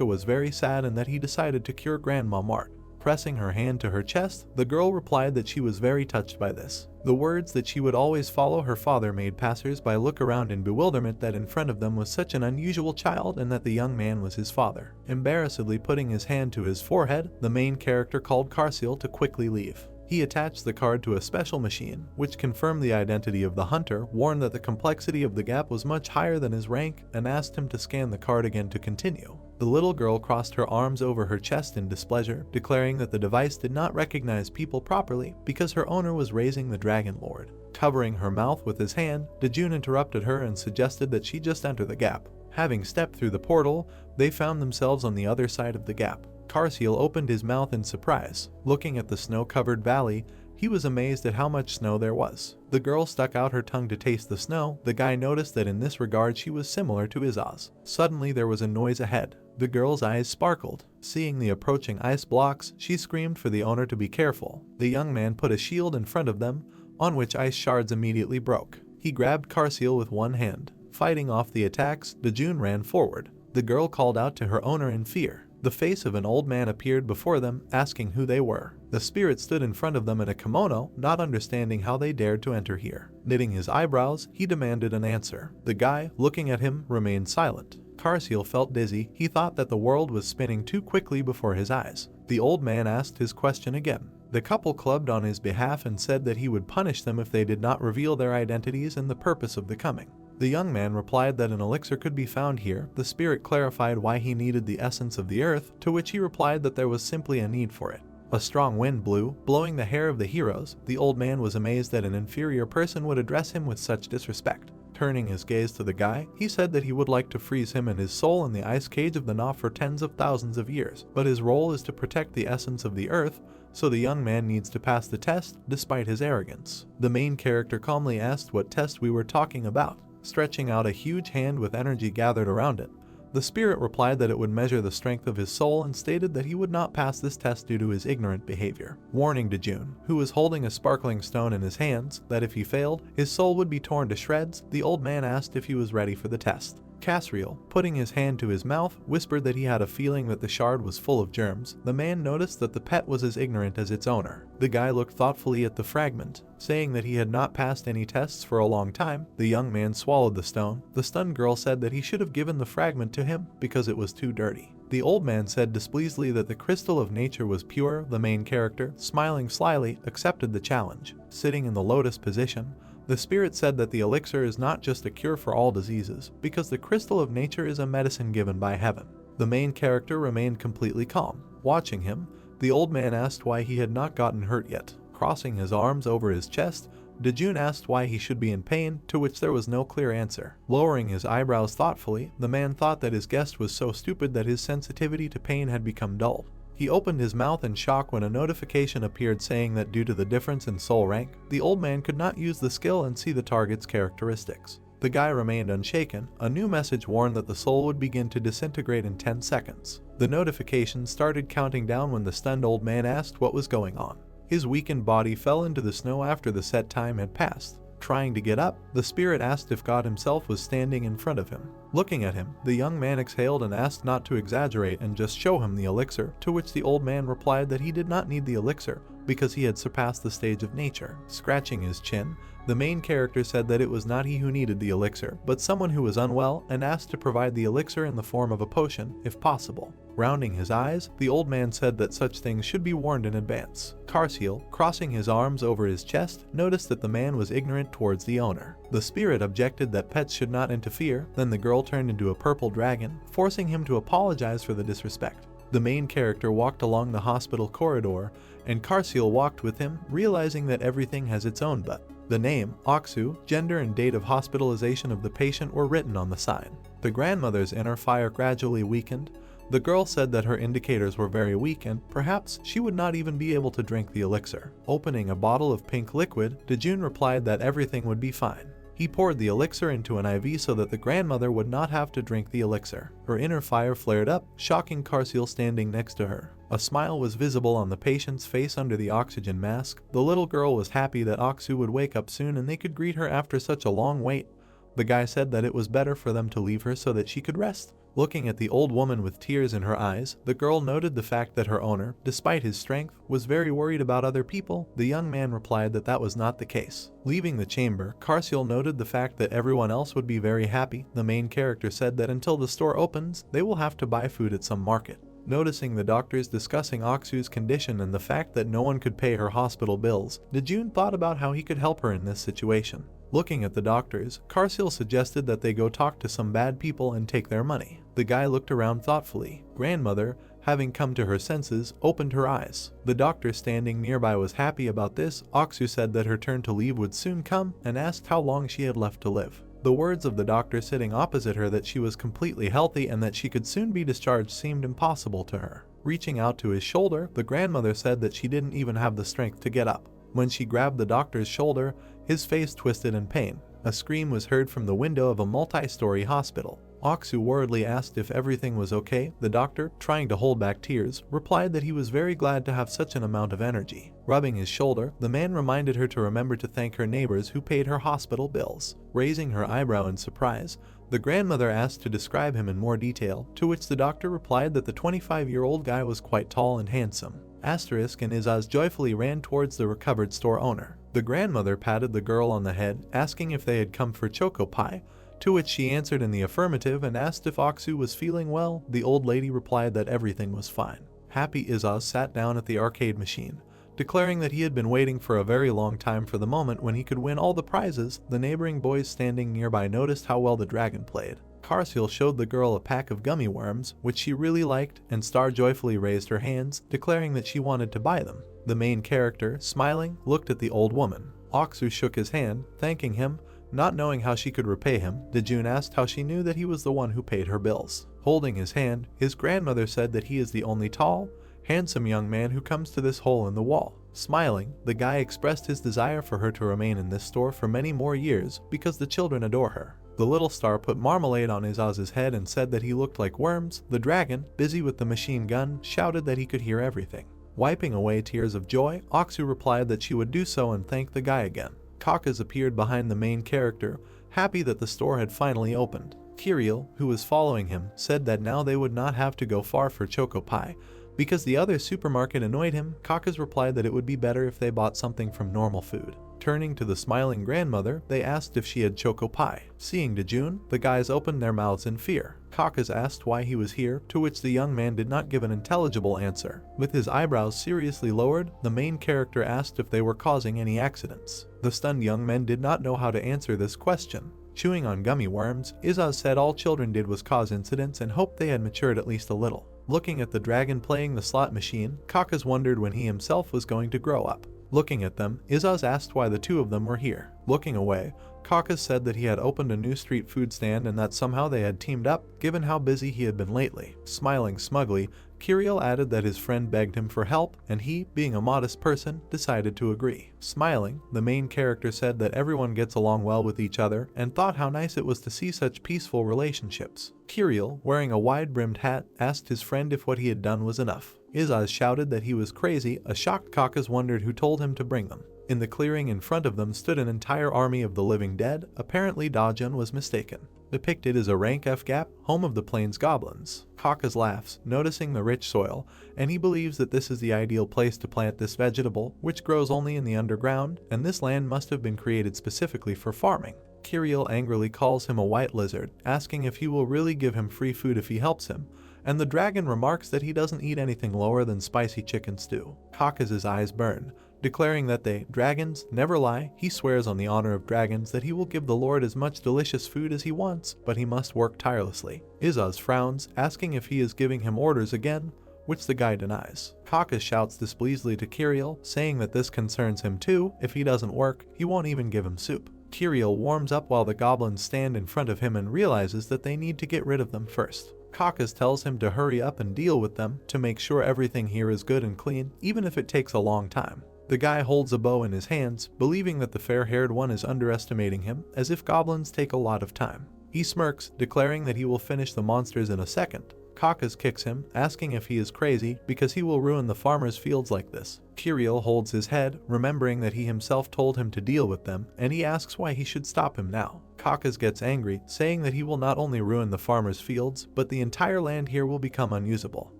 S1: was very sad and that he decided to cure Grandma Mart. Pressing her hand to her chest, the girl replied that she was very touched by this. The words that she would always follow her father made passers-by look around in bewilderment that in front of them was such an unusual child and that the young man was his father. Embarrassedly putting his hand to his forehead, the main character called Karsil to quickly leave. He attached the card to a special machine, which confirmed the identity of the hunter, warned that the complexity of the gap was much higher than his rank, and asked him to scan the card again to continue. The little girl crossed her arms over her chest in displeasure, declaring that the device did not recognize people properly because her owner was raising the Dragon Lord. Covering her mouth with his hand, Dojun interrupted her and suggested that she just enter the gap. Having stepped through the portal, they found themselves on the other side of the gap. Carseal opened his mouth in surprise. Looking at the snow-covered valley, he was amazed at how much snow there was. The girl stuck out her tongue to taste the snow. The guy noticed that in this regard she was similar to Izaz. Suddenly there was a noise ahead. The girl's eyes sparkled. Seeing the approaching ice blocks, she screamed for the owner to be careful. The young man put a shield in front of them, on which ice shards immediately broke. He grabbed Carseal with one hand. Fighting off the attacks, Dojun ran forward. The girl called out to her owner in fear. The face of an old man appeared before them, asking who they were. The spirit stood in front of them in a kimono, not understanding how they dared to enter here. Knitting his eyebrows, he demanded an answer. The guy, looking at him, remained silent. Carseal felt dizzy. He thought that the world was spinning too quickly before his eyes. The old man asked his question again. The couple clubbed on his behalf and said that he would punish them if they did not reveal their identities and the purpose of the coming. The young man replied that an elixir could be found here. The spirit clarified why he needed the essence of the earth, to which he replied that there was simply a need for it. A strong wind blew, blowing the hair of the heroes. The old man was amazed that an inferior person would address him with such disrespect. Turning his gaze to the guy, he said that he would like to freeze him and his soul in the ice cage of the Na for tens of thousands of years, but his role is to protect the essence of the earth, so the young man needs to pass the test, despite his arrogance. The main character calmly asked what test we were talking about, stretching out a huge hand with energy gathered around it. The spirit replied that it would measure the strength of his soul and stated that he would not pass this test due to his ignorant behavior, warning Dojun, who was holding a sparkling stone in his hands, that if he failed, his soul would be torn to shreds. The old man asked if he was ready for the test. Casriel, putting his hand to his mouth, whispered that he had a feeling that the shard was full of germs. The man noticed that the pet was as ignorant as its owner. The guy looked thoughtfully at the fragment, saying that he had not passed any tests for a long time. The young man swallowed the stone. The stunned girl said that he should have given the fragment to him because it was too dirty. The old man said displeasedly that the crystal of nature was pure. The main character, smiling slyly, accepted the challenge. Sitting in the lotus position, the spirit said that the elixir is not just a cure for all diseases, because the crystal of nature is a medicine given by heaven. The main character remained completely calm. Watching him, the old man asked why he had not gotten hurt yet. Crossing his arms over his chest, Dojun asked why he should be in pain, to which there was no clear answer. Lowering his eyebrows thoughtfully, the man thought that his guest was so stupid that his sensitivity to pain had become dulled. He opened his mouth in shock when a notification appeared saying that due to the difference in soul rank, the old man could not use the skill and see the target's characteristics. The guy remained unshaken. A new message warned that the soul would begin to disintegrate in 10 seconds. The notification started counting down when the stunned old man asked what was going on. His weakened body fell into the snow after the set time had passed. Trying to get up, the spirit asked if God himself was standing in front of him. Looking at him, the young man exhaled and asked not to exaggerate and just show him the elixir, to which the old man replied that he did not need the elixir because he had surpassed the stage of nature. Scratching his chin, the main character said that it was not he who needed the elixir, but someone who was unwell, and asked to provide the elixir in the form of a potion, if possible. Rounding his eyes, the old man said that such things should be warned in advance. Carseal, crossing his arms over his chest, noticed that the man was ignorant towards the owner. The spirit objected that pets should not interfere. Then the girl turned into a purple dragon, forcing him to apologize for the disrespect. The main character walked along the hospital corridor, and Carseal walked with him, realizing that everything has its own but. The name, Oksu, gender and date of hospitalization of the patient were written on the sign. The grandmother's inner fire gradually weakened. The girl said that her indicators were very weak and perhaps she would not even be able to drink the elixir. Opening a bottle of pink liquid, Dojun replied that everything would be fine. He poured the elixir into an IV so that the grandmother would not have to drink the elixir. Her inner fire flared up, shocking Carseal standing next to her. A smile was visible on the patient's face under the oxygen mask. The little girl was happy that Oksu would wake up soon and they could greet her after such a long wait. The guy said that it was better for them to leave her so that she could rest. Looking at the old woman with tears in her eyes, the girl noted the fact that her owner, despite his strength, was very worried about other people. The young man replied that that was not the case. Leaving the chamber, Carseal noted the fact that everyone else would be very happy. The main character said that until the store opens, they will have to buy food at some market. Noticing the doctors discussing Aksu's condition and the fact that no one could pay her hospital bills, Dojun thought about how he could help her in this situation. Looking at the doctors, Karsil suggested that they go talk to some bad people and take their money. The guy looked around thoughtfully. Grandmother, having come to her senses, opened her eyes. The doctor standing nearby was happy about this. Aksu said that her turn to leave would soon come and asked how long she had left to live. The words of the doctor sitting opposite her that she was completely healthy and that she could soon be discharged seemed impossible to her. Reaching out to his shoulder, the grandmother said that she didn't even have the strength to get up. When she grabbed the doctor's shoulder, his face twisted in pain. A scream was heard from the window of a multi-story hospital. Aksu worriedly asked if everything was okay. The doctor, trying to hold back tears, replied that he was very glad to have such an amount of energy. Rubbing his shoulder, the man reminded her to remember to thank her neighbors who paid her hospital bills. Raising her eyebrow in surprise, the grandmother asked to describe him in more detail, to which the doctor replied that the 25-year-old guy was quite tall and handsome. Asterisk and Izaz joyfully ran towards the recovered store owner. The grandmother patted the girl on the head, asking if they had come for choco pie, to which she answered in the affirmative and asked if Aksu was feeling well. The old lady replied that everything was fine. Happy Izaz sat down at the arcade machine, declaring that he had been waiting for a very long time for the moment when he could win all the prizes. The neighboring boys standing nearby noticed how well the dragon played. Karsil showed the girl a pack of gummy worms, which she really liked, and Star joyfully raised her hands, declaring that she wanted to buy them. The main character, smiling, looked at the old woman. Aksu shook his hand, thanking him. Not knowing how she could repay him, Dojun asked how she knew that he was the one who paid her bills. Holding his hand, his grandmother said that he is the only tall, handsome young man who comes to this hole in the wall. Smiling, the guy expressed his desire for her to remain in this store for many more years because the children adore her. The little star put marmalade on Izaz's head and said that he looked like worms. The dragon, busy with the machine gun, shouted that he could hear everything. Wiping away tears of joy, Aksu replied that she would do so and thanked the guy again. Kakas appeared behind the main character, happy that the store had finally opened. Kirill, who was following him, said that now they would not have to go far for choco pie, because the other supermarket annoyed him. Kakas replied that it would be better if they bought something from normal food. Turning to the smiling grandmother, they asked if she had choco pie. Seeing Dojun, the guys opened their mouths in fear. Kakas asked why he was here, to which the young man did not give an intelligible answer. With his eyebrows seriously lowered, the main character asked if they were causing any accidents. The stunned young men did not know how to answer this question. Chewing on gummy worms, Izaz said all children did was cause incidents and hoped they had matured at least a little. Looking at the dragon playing the slot machine, Kakas wondered when he himself was going to grow up. Looking at them, Izaz asked why the two of them were here. Looking away, Kakas said that he had opened a new street food stand and that somehow they had teamed up, given how busy he had been lately. Smiling smugly, Kirill added that his friend begged him for help, and he, being a modest person, decided to agree. Smiling, the main character said that everyone gets along well with each other and thought how nice it was to see such peaceful relationships. Kirill, wearing a wide-brimmed hat, asked his friend if what he had done was enough. Izaz shouted that he was crazy. A shocked Kakas wondered who told him to bring them. In the clearing in front of them stood an entire army of the living dead. Apparently Dojun was mistaken. Depicted as a rank F gap, home of the plains goblins. Kakas laughs, noticing the rich soil, and he believes that this is the ideal place to plant this vegetable, which grows only in the underground, and this land must have been created specifically for farming. Kirill angrily calls him a white lizard, asking if he will really give him free food if he helps him, and the dragon remarks that he doesn't eat anything lower than spicy chicken stew. Kakas' eyes burn, declaring that dragons never lie. He swears on the honor of dragons that he will give the Lord as much delicious food as he wants, but he must work tirelessly. Izaz frowns, asking if he is giving him orders again, which the guy denies. Kakas shouts displeasedly to Kirill, saying that this concerns him too. If he doesn't work, he won't even give him soup. Kirill warms up while the goblins stand in front of him and realizes that they need to get rid of them first. Kakas tells him to hurry up and deal with them to make sure everything here is good and clean, even if it takes a long time. The guy holds a bow in his hands, believing that the fair-haired one is underestimating him, as if goblins take a lot of time. He smirks, declaring that he will finish the monsters in a second. Kakas kicks him, asking if he is crazy because he will ruin the farmers' fields like this. Kirill holds his head, remembering that he himself told him to deal with them, and he asks why he should stop him now. Kakas gets angry, saying that he will not only ruin the farmers' fields, but the entire land here will become unusable.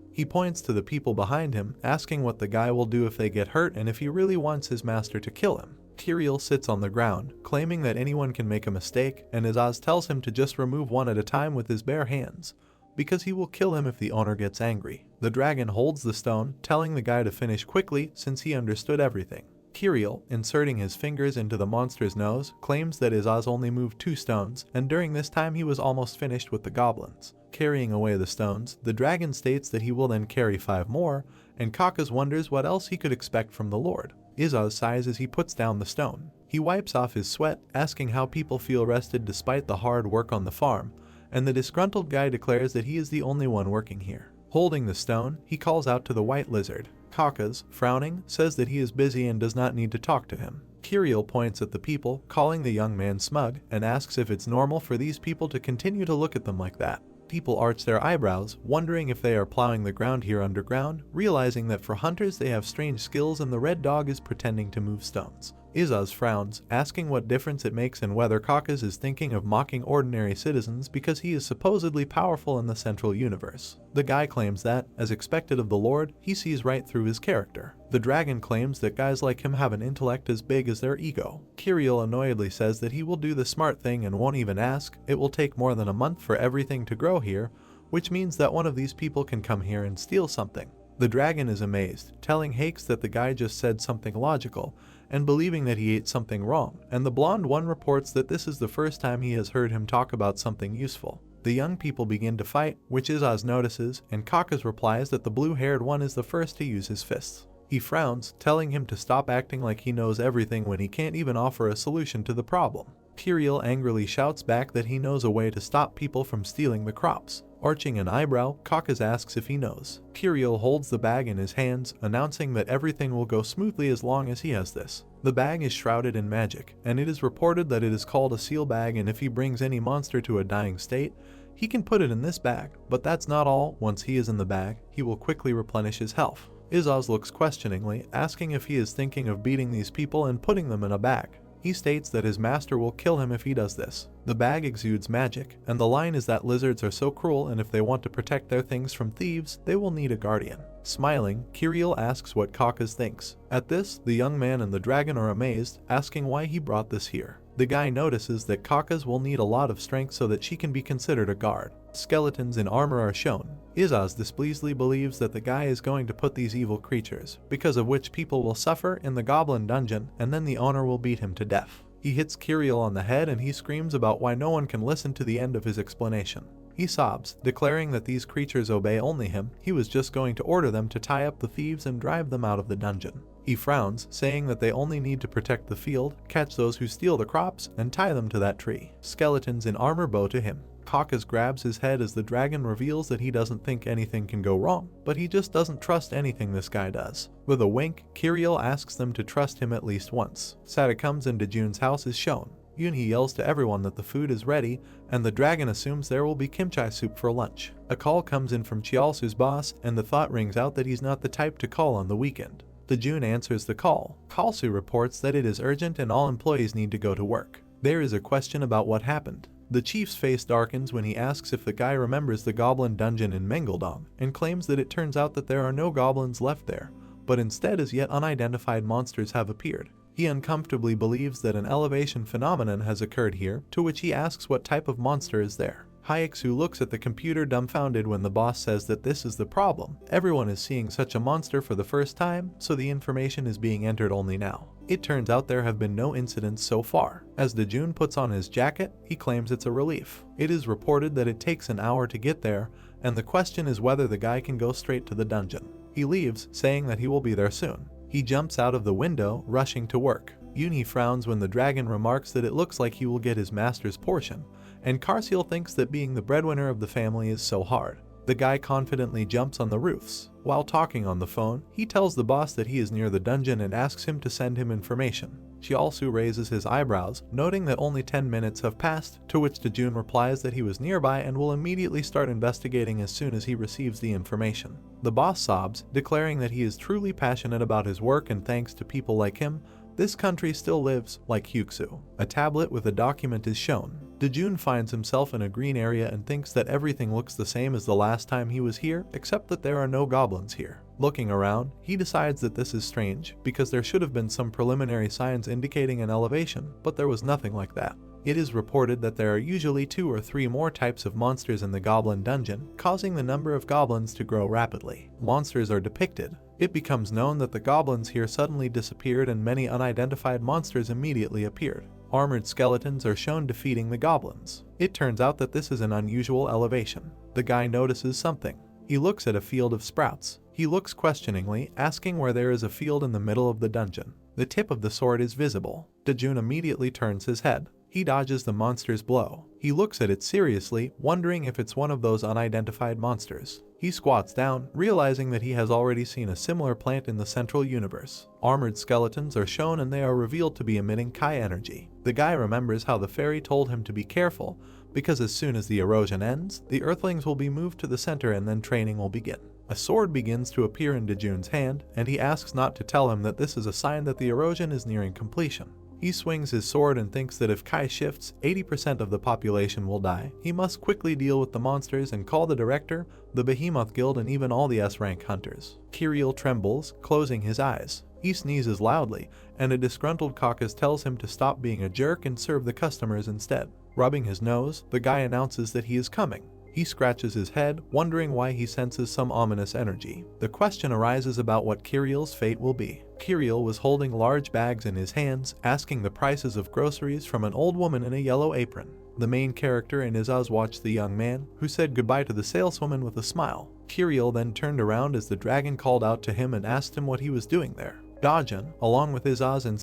S1: He points to the people behind him, asking what the guy will do if they get hurt and if he really wants his master to kill him. Kirill sits on the ground, claiming that anyone can make a mistake, and Izaz tells him to just remove one at a time with his bare hands, because he will kill him if the owner gets angry. The dragon holds the stone, telling the guy to finish quickly since he understood everything. Kirill, inserting his fingers into the monster's nose, claims that Izaz only moved 2 stones, and during this time he was almost finished with the goblins. Carrying away the stones, the dragon states that he will then carry 5 more, and Kakas wonders what else he could expect from the Lord. Izaz sighs as he puts down the stone. He wipes off his sweat, asking how people feel rested despite the hard work on the farm, and the disgruntled guy declares that he is the only one working here. Holding the stone, he calls out to the white lizard. Kakas, frowning, says that he is busy and does not need to talk to him. Kirill points at the people, calling the young man smug, and asks if it's normal for these people to continue to look at them like that. People arch their eyebrows, wondering if they are plowing the ground here underground, realizing that for hunters they have strange skills and the red dog is pretending to move stones. Izaz frowns, asking what difference it makes and whether Kakas is thinking of mocking ordinary citizens because he is supposedly powerful in the central universe. The guy claims that, as expected of the Lord, he sees right through his character. The dragon claims that guys like him have an intellect as big as their ego. Kirill annoyedly says that he will do the smart thing and won't even ask. It will take more than a month for everything to grow here, which means that one of these people can come here and steal something. The dragon is amazed, telling Hakes that the guy just said something logical, and believing that he ate something wrong, and the blonde one reports that this is the first time he has heard him talk about something useful. The young people begin to fight, which Izaz notices, and Kakas replies that the blue-haired one is the first to use his fists. He frowns, telling him to stop acting like he knows everything when he can't even offer a solution to the problem. Kirill angrily shouts back that he knows a way to stop people from stealing the crops. Arching an eyebrow, Kakas asks if he knows. Kirill holds the bag in his hands, announcing that everything will go smoothly as long as he has this. The bag is shrouded in magic, and it is reported that it is called a seal bag, and if he brings any monster to a dying state, he can put it in this bag. But that's not all. Once he is in the bag, he will quickly replenish his health. Izaz looks questioningly, asking if he is thinking of beating these people and putting them in a bag. He states that his master will kill him if he does this. The bag exudes magic, and the line is that lizards are so cruel and if they want to protect their things from thieves, they will need a guardian. Smiling, Kirill asks what Kakas thinks. At this, the young man and the dragon are amazed, asking why he brought this here. The guy notices that Kakas will need a lot of strength so that she can be considered a guard. Skeletons in armor are shown. Izaz displeasedly believes that the guy is going to put these evil creatures, because of which people will suffer in the goblin dungeon, and then the owner will beat him to death. He hits Kirill on the head and he screams about why no one can listen to the end of his explanation. He sobs, declaring that these creatures obey only him. He was just going to order them to tie up the thieves and drive them out of the dungeon. He frowns, saying that they only need to protect the field, catch those who steal the crops, and tie them to that tree. Skeletons in armor bow to him. Kakas grabs his head as the dragon reveals that he doesn't think anything can go wrong, but he just doesn't trust anything this guy does. With a wink, Kirill asks them to trust him at least once. Satacombs in Dojun's house is shown. Yunhee yells to everyone that the food is ready, and the dragon assumes there will be kimchi soup for lunch. A call comes in from Chialsu's boss, and the thought rings out that he's not the type to call on the weekend. Dojun answers the call. Chialsu reports that it is urgent and all employees need to go to work. There is a question about what happened. The chief's face darkens when he asks if the guy remembers the goblin dungeon in Mengeldong, and claims that it turns out that there are no goblins left there, but instead as yet unidentified monsters have appeared. He uncomfortably believes that an elevation phenomenon has occurred here, to which he asks what type of monster is there. Hyaksu looks at the computer dumbfounded when the boss says that this is the problem. Everyone is seeing such a monster for the first time, so the information is being entered only now. It turns out there have been no incidents so far. As Dojun puts on his jacket, he claims it's a relief. It is reported that it takes an hour to get there, and the question is whether the guy can go straight to the dungeon. He leaves, saying that he will be there soon. He jumps out of the window, rushing to work. Yunhee frowns when the dragon remarks that it looks like he will get his master's portion, and Karsil thinks that being the breadwinner of the family is so hard. The guy confidently jumps on the roofs. While talking on the phone, he tells the boss that he is near the dungeon and asks him to send him information. Chialsu raises his eyebrows, noting that only 10 minutes have passed, to which Dojun replies that he was nearby and will immediately start investigating as soon as he receives the information. The boss sobs, declaring that he is truly passionate about his work and thanks to people like him, this country still lives, like Hyuksu. A tablet with a document is shown. Dojun finds himself in a green area and thinks that everything looks the same as the last time he was here, except that there are no goblins here. Looking around, he decides that this is strange, because there should have been some preliminary signs indicating an elevation, but there was nothing like that. It is reported that there are usually 2 or 3 more types of monsters in the Goblin Dungeon, causing the number of goblins to grow rapidly. Monsters are depicted. It becomes known that the goblins here suddenly disappeared and many unidentified monsters immediately appeared. Armored skeletons are shown defeating the goblins. It turns out that this is an unusual elevation. The guy notices something. He looks at a field of sprouts. He looks questioningly, asking where there is a field in the middle of the dungeon. The tip of the sword is visible. Dojun immediately turns his head. He dodges the monster's blow. He looks at it seriously, wondering if it's one of those unidentified monsters. He squats down, realizing that he has already seen a similar plant in the central universe. Armored skeletons are shown and they are revealed to be emitting Kai energy. The guy remembers how the fairy told him to be careful, because as soon as the erosion ends, the earthlings will be moved to the center and then training will begin. A sword begins to appear in Dojun's hand, and he asks not to tell him that this is a sign that the erosion is nearing completion. He swings his sword and thinks that if Kai shifts, 80% of the population will die. He must quickly deal with the monsters and call the director, the Behemoth Guild, and even all the S-rank hunters. Kirill trembles, closing his eyes. He sneezes loudly, and a disgruntled caucus tells him to stop being a jerk and serve the customers instead. Rubbing his nose, the guy announces that he is coming. He scratches his head, wondering why he senses some ominous energy. The question arises about what Kirill's fate will be. Kirill was holding large bags in his hands, asking the prices of groceries from an old woman in a yellow apron. The main character and Izaz watched the young man, who said goodbye to the saleswoman with a smile. Kirill then turned around as the dragon called out to him and asked him what he was doing there. Dojun, along with Izaz and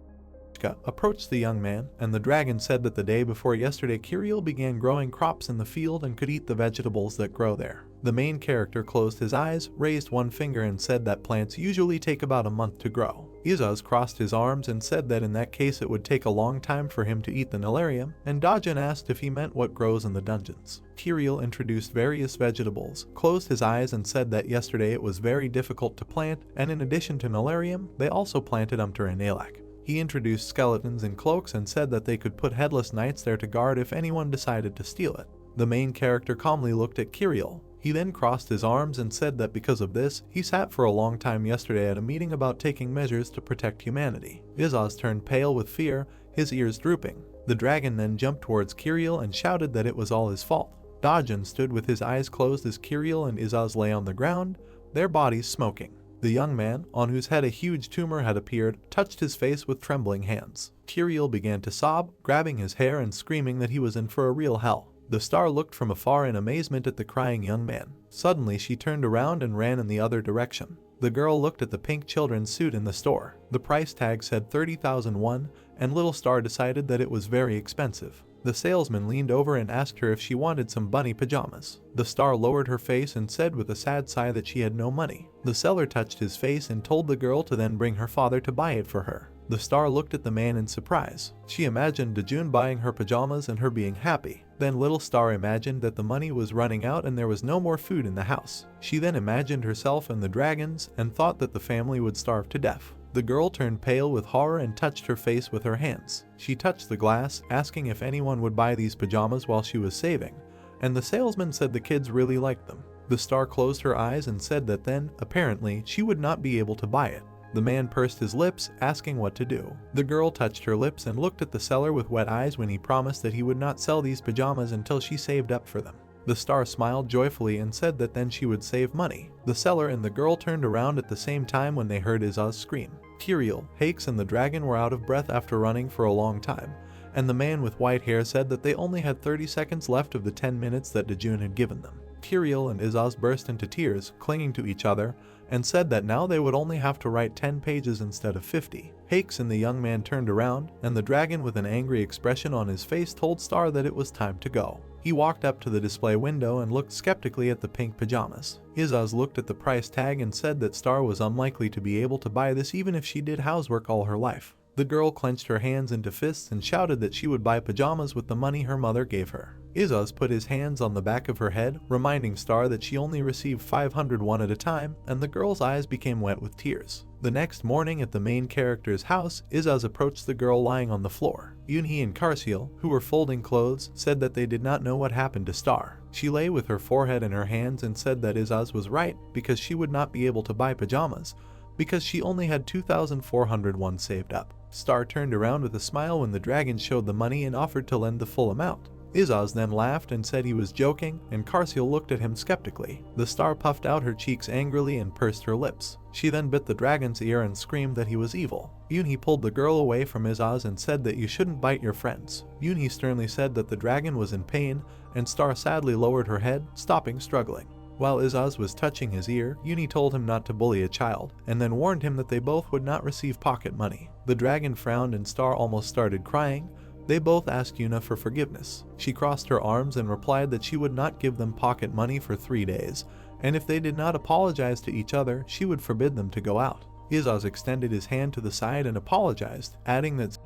S1: approached the young man, and the dragon said that the day before yesterday Kirill began growing crops in the field and could eat the vegetables that grow there. The main character closed his eyes, raised one finger and said that plants usually take about a month to grow. Izaz crossed his arms and said that in that case it would take a long time for him to eat the Nilarium, and Dojun asked if he meant what grows in the dungeons. Kirill introduced various vegetables, closed his eyes and said that yesterday it was very difficult to plant, and in addition to Nilarium, they also planted Umter and Alak. He introduced skeletons in cloaks and said that they could put headless knights there to guard if anyone decided to steal it. The main character calmly looked at Kirill. He then crossed his arms and said that because of this, he sat for a long time yesterday at a meeting about taking measures to protect humanity. Izaz turned pale with fear, his ears drooping. The dragon then jumped towards Kirill and shouted that it was all his fault. Dojun stood with his eyes closed as Kirill and Izaz lay on the ground, their bodies smoking. The young man, on whose head a huge tumor had appeared, touched his face with trembling hands. Kirill began to sob, grabbing his hair and screaming that he was in for a real hell. The star looked from afar in amazement at the crying young man. Suddenly she turned around and ran in the other direction. The girl looked at the pink children's suit in the store. The price tag said 30,000 won, and little Star decided that it was very expensive. The salesman leaned over and asked her if she wanted some bunny pajamas. The star lowered her face and said with a sad sigh that she had no money. The seller touched his face and told the girl to then bring her father to buy it for her. The star looked at the man in surprise. She imagined Dojun buying her pajamas and her being happy. Then little Star imagined that the money was running out and there was no more food in the house. She then imagined herself and the dragons and thought that the family would starve to death. The girl turned pale with horror and touched her face with her hands. She touched the glass, asking if anyone would buy these pajamas while she was saving, and the salesman said the kids really liked them. The star closed her eyes and said that then, apparently, she would not be able to buy it. The man pursed his lips, asking what to do. The girl touched her lips and looked at the seller with wet eyes when he promised that he would not sell these pajamas until she saved up for them. The star smiled joyfully and said that then she would save money. The seller and the girl turned around at the same time when they heard Izaz scream. Kirill, Hakes, and the dragon were out of breath after running for a long time, and the man with white hair said that they only had 30 seconds left of the 10 minutes that Dojun had given them. Kirill and Izaz burst into tears, clinging to each other, and said that now they would only have to write 10 pages instead of 50. Hakes and the young man turned around, and the dragon with an angry expression on his face told Star that it was time to go. He walked up to the display window and looked skeptically at the pink pajamas. Izaz looked at the price tag and said that Star was unlikely to be able to buy this even if she did housework all her life. The girl clenched her hands into fists and shouted that she would buy pajamas with the money her mother gave her. Izaz put his hands on the back of her head, reminding Star that she only received 500 won at a time, and the girl's eyes became wet with tears. The next morning at the main character's house, Izaz approached the girl lying on the floor. Yunhee and Karsiel, who were folding clothes, said that they did not know what happened to Star. She lay with her forehead in her hands and said that Izaz was right because she would not be able to buy pajamas, because she only had 2,400 won saved up. Star turned around with a smile when the dragon showed the money and offered to lend the full amount. Izaz then laughed and said he was joking, and Karsil looked at him skeptically. The star puffed out her cheeks angrily and pursed her lips. She then bit the dragon's ear and screamed that he was evil. Yunhee pulled the girl away from Izaz and said that you shouldn't bite your friends. Yunhee sternly said that the dragon was in pain, and Star sadly lowered her head, stopping struggling. While Izaz was touching his ear, Yunhee told him not to bully a child, and then warned him that they both would not receive pocket money. The dragon frowned and Star almost started crying. They both asked Yunhee for forgiveness. She crossed her arms and replied that she would not give them pocket money for 3 days, and if they did not apologize to each other, she would forbid them to go out. Izaz extended his hand to the side and apologized, adding that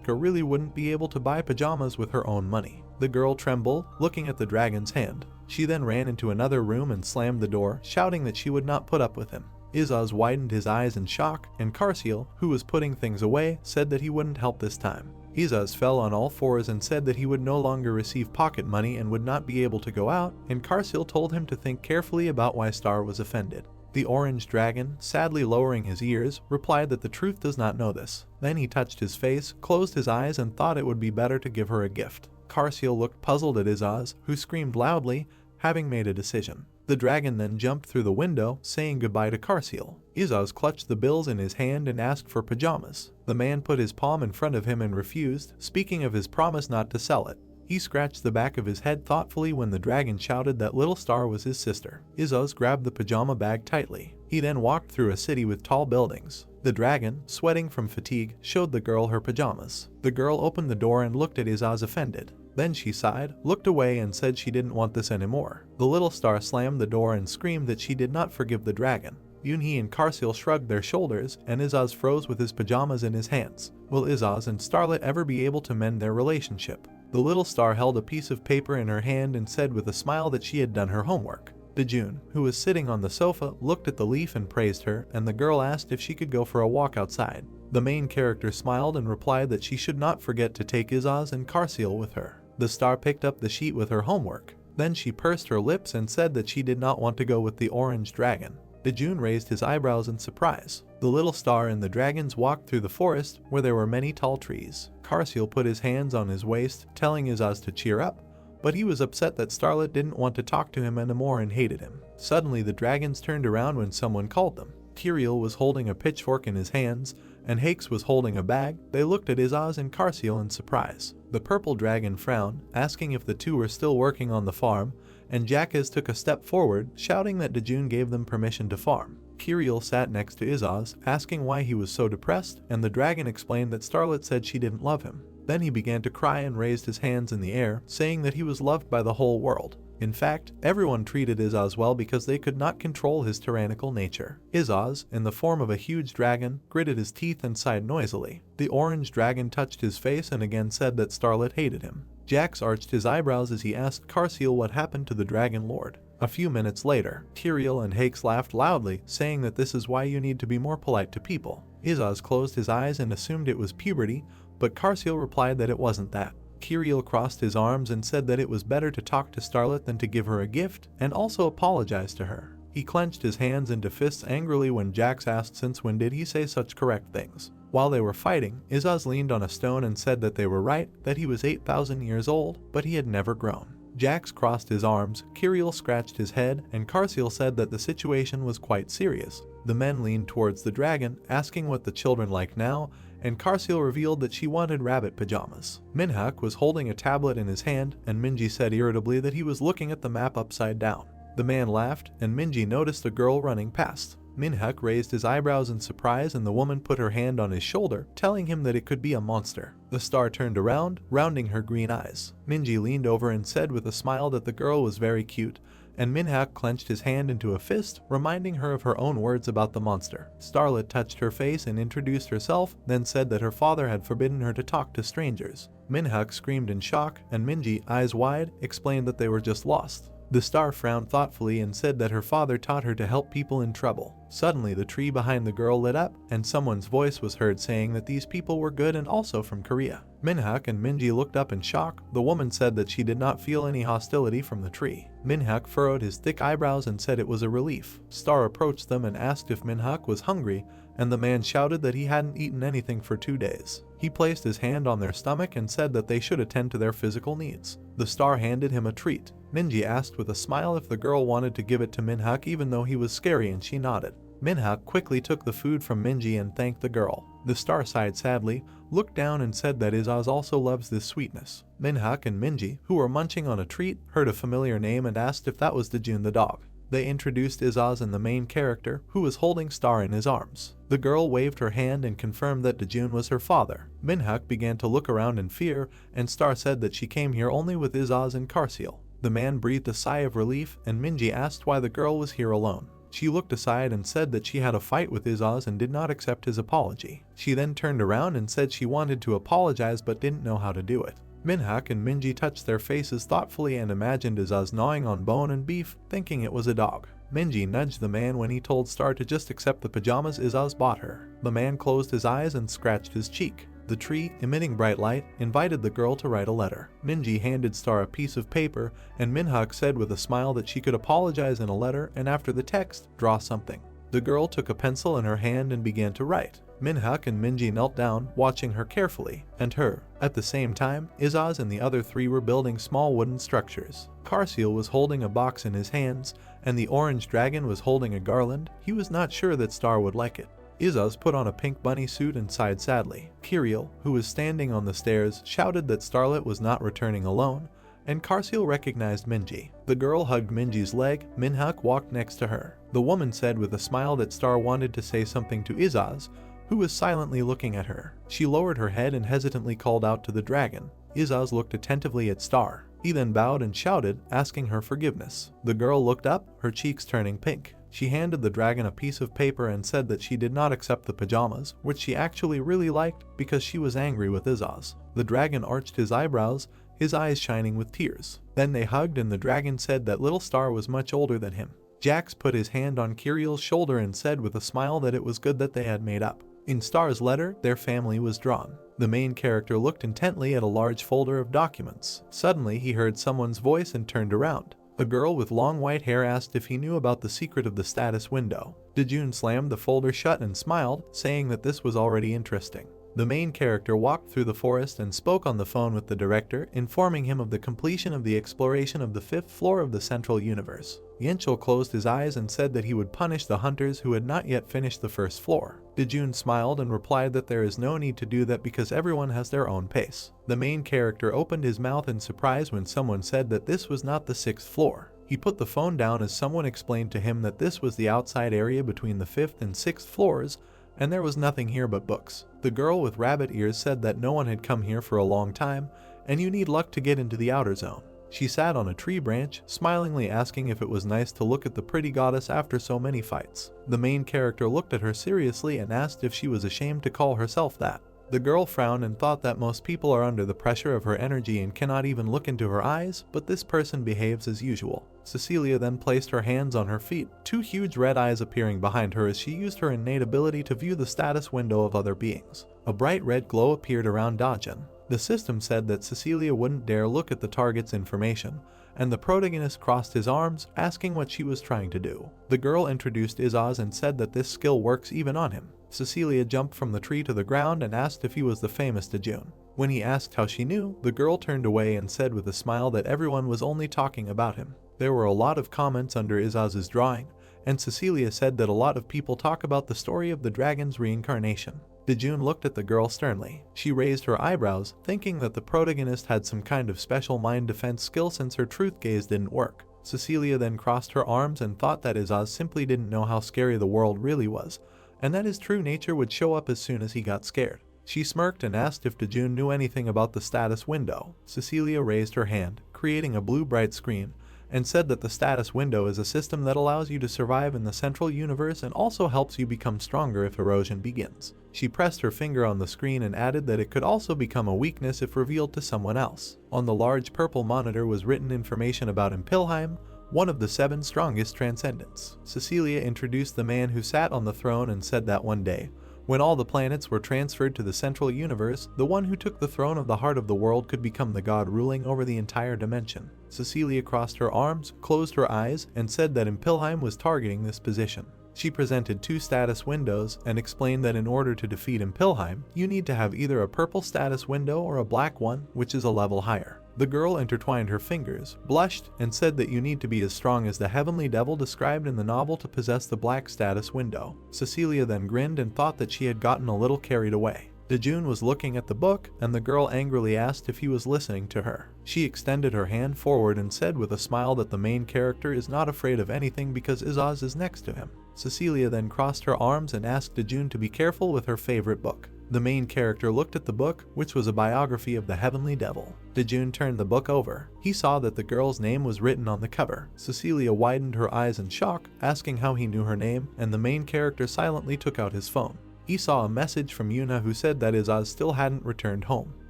S1: really wouldn't be able to buy pajamas with her own money. The girl trembled, looking at the dragon's hand. She then ran into another room and slammed the door, shouting that she would not put up with him. Izaz widened his eyes in shock, and Karsil, who was putting things away, said that he wouldn't help this time. Izaz fell on all fours and said that he would no longer receive pocket money and would not be able to go out, and Karsil told him to think carefully about why Star was offended. The orange dragon, sadly lowering his ears, replied that the truth does not know this. Then he touched his face, closed his eyes, and thought it would be better to give her a gift. Karsil looked puzzled at Izaz, who screamed loudly, having made a decision. The dragon then jumped through the window, saying goodbye to Karsil. Izaz clutched the bills in his hand and asked for pajamas. The man put his palm in front of him and refused, speaking of his promise not to sell it. He scratched the back of his head thoughtfully when the dragon shouted that little Star was his sister. Izaz grabbed the pajama bag tightly. He then walked through a city with tall buildings. The dragon, sweating from fatigue, showed the girl her pajamas. The girl opened the door and looked at Izaz offended. Then she sighed, looked away, and said she didn't want this anymore. The little Star slammed the door and screamed that she did not forgive the dragon. Yunhee and Karsil shrugged their shoulders, and Izaz froze with his pajamas in his hands. Will Izaz and Starlet ever be able to mend their relationship? The little Star held a piece of paper in her hand and said with a smile that she had done her homework. Dojun, who was sitting on the sofa, looked at the leaf and praised her, and the girl asked if she could go for a walk outside. The main character smiled and replied that she should not forget to take Izaz and Karsil with her. The Star picked up the sheet with her homework. Then she pursed her lips and said that she did not want to go with the orange dragon. Dojun raised his eyebrows in surprise. The little Star and the dragons walked through the forest where there were many tall trees. Karsil put his hands on his waist, telling Izaz to cheer up, but he was upset that Starlet didn't want to talk to him anymore and hated him. Suddenly the dragons turned around when someone called them. Kiriel was holding a pitchfork in his hands, and Hakes was holding a bag. They looked at Izaz and Karsil in surprise. The purple dragon frowned, asking if the two were still working on the farm, and Jackas took a step forward, shouting that Dojun gave them permission to farm. Kiriel sat next to Izaz, asking why he was so depressed, and the dragon explained that Starlet said she didn't love him. Then he began to cry and raised his hands in the air, saying that he was loved by the whole world. In fact, everyone treated Izaz well because they could not control his tyrannical nature. Izaz, in the form of a huge dragon, gritted his teeth and sighed noisily. The orange dragon touched his face and again said that Starlet hated him. Jax arched his eyebrows as he asked Karsil what happened to the Dragon Lord. A few minutes later, Kiriel and Hakes laughed loudly, saying that this is why you need to be more polite to people. Izaz closed his eyes and assumed it was puberty, but Karsil replied that it wasn't that. Kiriel crossed his arms and said that it was better to talk to Starlet than to give her a gift, and also apologized to her. He clenched his hands into fists angrily when Jax asked since when did he say such correct things. While they were fighting, Izaz leaned on a stone and said that they were right, that he was 8,000 years old, but he had never grown. Jax crossed his arms, Kiriel scratched his head, and Karsil said that the situation was quite serious. The men leaned towards the dragon, asking what the children like now, and Karsil revealed that she wanted rabbit pajamas. Minhyuk was holding a tablet in his hand, and Minji said irritably that he was looking at the map upside down. The man laughed, and Minji noticed a girl running past. Minhyuk raised his eyebrows in surprise, and the woman put her hand on his shoulder, telling him that it could be a monster. The Star turned around, rounding her green eyes. Minji leaned over and said with a smile that the girl was very cute, and Minhyuk clenched his hand into a fist, reminding her of her own words about the monster. Starlet touched her face and introduced herself, then said that her father had forbidden her to talk to strangers. Minhyuk screamed in shock, and Minji, eyes wide, explained that they were just lost. The star frowned thoughtfully and said that her father taught her to help people in trouble. Suddenly the tree behind the girl lit up, and someone's voice was heard saying that these people were good and also from Korea. Minhyuk and Minji looked up in shock. The woman said that she did not feel any hostility from the tree. Minhyuk furrowed his thick eyebrows and said it was a relief. Star approached them and asked if Minhyuk was hungry, and the man shouted that he hadn't eaten anything for 2 days. He placed his hand on their stomach and said that they should attend to their physical needs. The star handed him a treat. Minji asked with a smile if the girl wanted to give it to Minhyuk even though he was scary, and she nodded. Minhyuk quickly took the food from Minji and thanked the girl. The star sighed sadly, looked down and said that Izaz also loves this sweetness. Minhyuk and Minji, who were munching on a treat, heard a familiar name and asked if that was Dojun the dog. They introduced Izaz and the main character, who was holding Star in his arms. The girl waved her hand and confirmed that Dojun was her father. Minhyuk began to look around in fear, and Star said that she came here only with Izaz and Karsil. The man breathed a sigh of relief, and Minji asked why the girl was here alone. She looked aside and said that she had a fight with Izaz and did not accept his apology. She then turned around and said she wanted to apologize but didn't know how to do it. Minhyuk and Minji touched their faces thoughtfully and imagined Izaz gnawing on bone and beef, thinking it was a dog. Minji nudged the man when he told Star to just accept the pajamas Izaz bought her. The man closed his eyes and scratched his cheek. The tree, emitting bright light, invited the girl to write a letter. Minji handed Star a piece of paper, and Minhyuk said with a smile that she could apologize in a letter and after the text, draw something. The girl took a pencil in her hand and began to write. Minhyuk and Minji knelt down, watching her carefully, and her. At the same time, Izaz and the other three were building small wooden structures. Karsil was holding a box in his hands, and the orange dragon was holding a garland. He was not sure that Star would like it. Izaz put on a pink bunny suit and sighed sadly. Kirill, who was standing on the stairs, shouted that Starlet was not returning alone, and Karsil recognized Minji. The girl hugged Minji's leg. Minhyuk walked next to her. The woman said with a smile that Star wanted to say something to Izaz, who was silently looking at her. She lowered her head and hesitantly called out to the dragon. Izaz looked attentively at Star. He then bowed and shouted, asking her forgiveness. The girl looked up, her cheeks turning pink. She handed the dragon a piece of paper and said that she did not accept the pajamas, which she actually really liked because she was angry with Izaz. The dragon arched his eyebrows, his eyes shining with tears. Then they hugged and the dragon said that little Star was much older than him. Jax put his hand on Kirill's shoulder and said with a smile that it was good that they had made up. In Star's letter, their family was drawn. The main character looked intently at a large folder of documents. Suddenly, he heard someone's voice and turned around. A girl with long white hair asked if he knew about the secret of the status window. Dojun slammed the folder shut and smiled, saying that this was already interesting. The main character walked through the forest and spoke on the phone with the director, informing him of the completion of the exploration of the 5th floor of the central universe. Yenchul closed his eyes and said that he would punish the hunters who had not yet finished the 1st floor. Dojun smiled and replied that there is no need to do that because everyone has their own pace. The main character opened his mouth in surprise when someone said that this was not the 6th floor. He put the phone down as someone explained to him that this was the outside area between the 5th and 6th floors, and there was nothing here but books. The girl with rabbit ears said that no one had come here for a long time, and you need luck to get into the outer zone. She sat on a tree branch, smilingly asking if it was nice to look at the pretty goddess after so many fights. The main character looked at her seriously and asked if she was ashamed to call herself that. The girl frowned and thought that most people are under the pressure of her energy and cannot even look into her eyes, but this person behaves as usual. Cecilia then placed her hands on her feet, two huge red eyes appearing behind her as she used her innate ability to view the status window of other beings. A bright red glow appeared around Dojun. The system said that Cecilia wouldn't dare look at the target's information, and the protagonist crossed his arms, asking what she was trying to do. The girl introduced Izaz and said that this skill works even on him. Cecilia jumped from the tree to the ground and asked if he was the famous Dojun. When he asked how she knew, the girl turned away and said with a smile that everyone was only talking about him. There were a lot of comments under Izaz's drawing, and Cecilia said that a lot of people talk about the story of the dragon's reincarnation. Dojun looked at the girl sternly. She raised her eyebrows, thinking that the protagonist had some kind of special mind defense skill since her truth gaze didn't work. Cecilia then crossed her arms and thought that Izaz simply didn't know how scary the world really was, and that his true nature would show up as soon as he got scared. She smirked and asked if Dojun knew anything about the status window. Cecilia raised her hand, creating a blue bright screen, and said that the status window is a system that allows you to survive in the central universe and also helps you become stronger if erosion begins. She pressed her finger on the screen and added that it could also become a weakness if revealed to someone else. On the large purple monitor was written information about Impilheim, one of the 7 strongest transcendents. Cecilia introduced the man who sat on the throne and said that one day, when all the planets were transferred to the central universe, the one who took the throne of the heart of the world could become the god ruling over the entire dimension. Cecilia crossed her arms, closed her eyes, and said that Impilheim was targeting this position. She presented 2 status windows and explained that in order to defeat Impilheim, you need to have either a purple status window or a black one, which is a level higher. The girl intertwined her fingers, blushed, and said that you need to be as strong as the heavenly devil described in the novel to possess the black status window. Cecilia then grinned and thought that she had gotten a little carried away. Dojun was looking at the book, and the girl angrily asked if he was listening to her. She extended her hand forward and said with a smile that the main character is not afraid of anything because Izaz is next to him. Cecilia then crossed her arms and asked Dojun to be careful with her favorite book. The main character looked at the book, which was a biography of the Heavenly Devil. Dojun turned the book over. He saw that the girl's name was written on the cover. Cecilia widened her eyes in shock, asking how he knew her name, and the main character silently took out his phone. He saw a message from Yunhee who said that Izaz still hadn't returned home.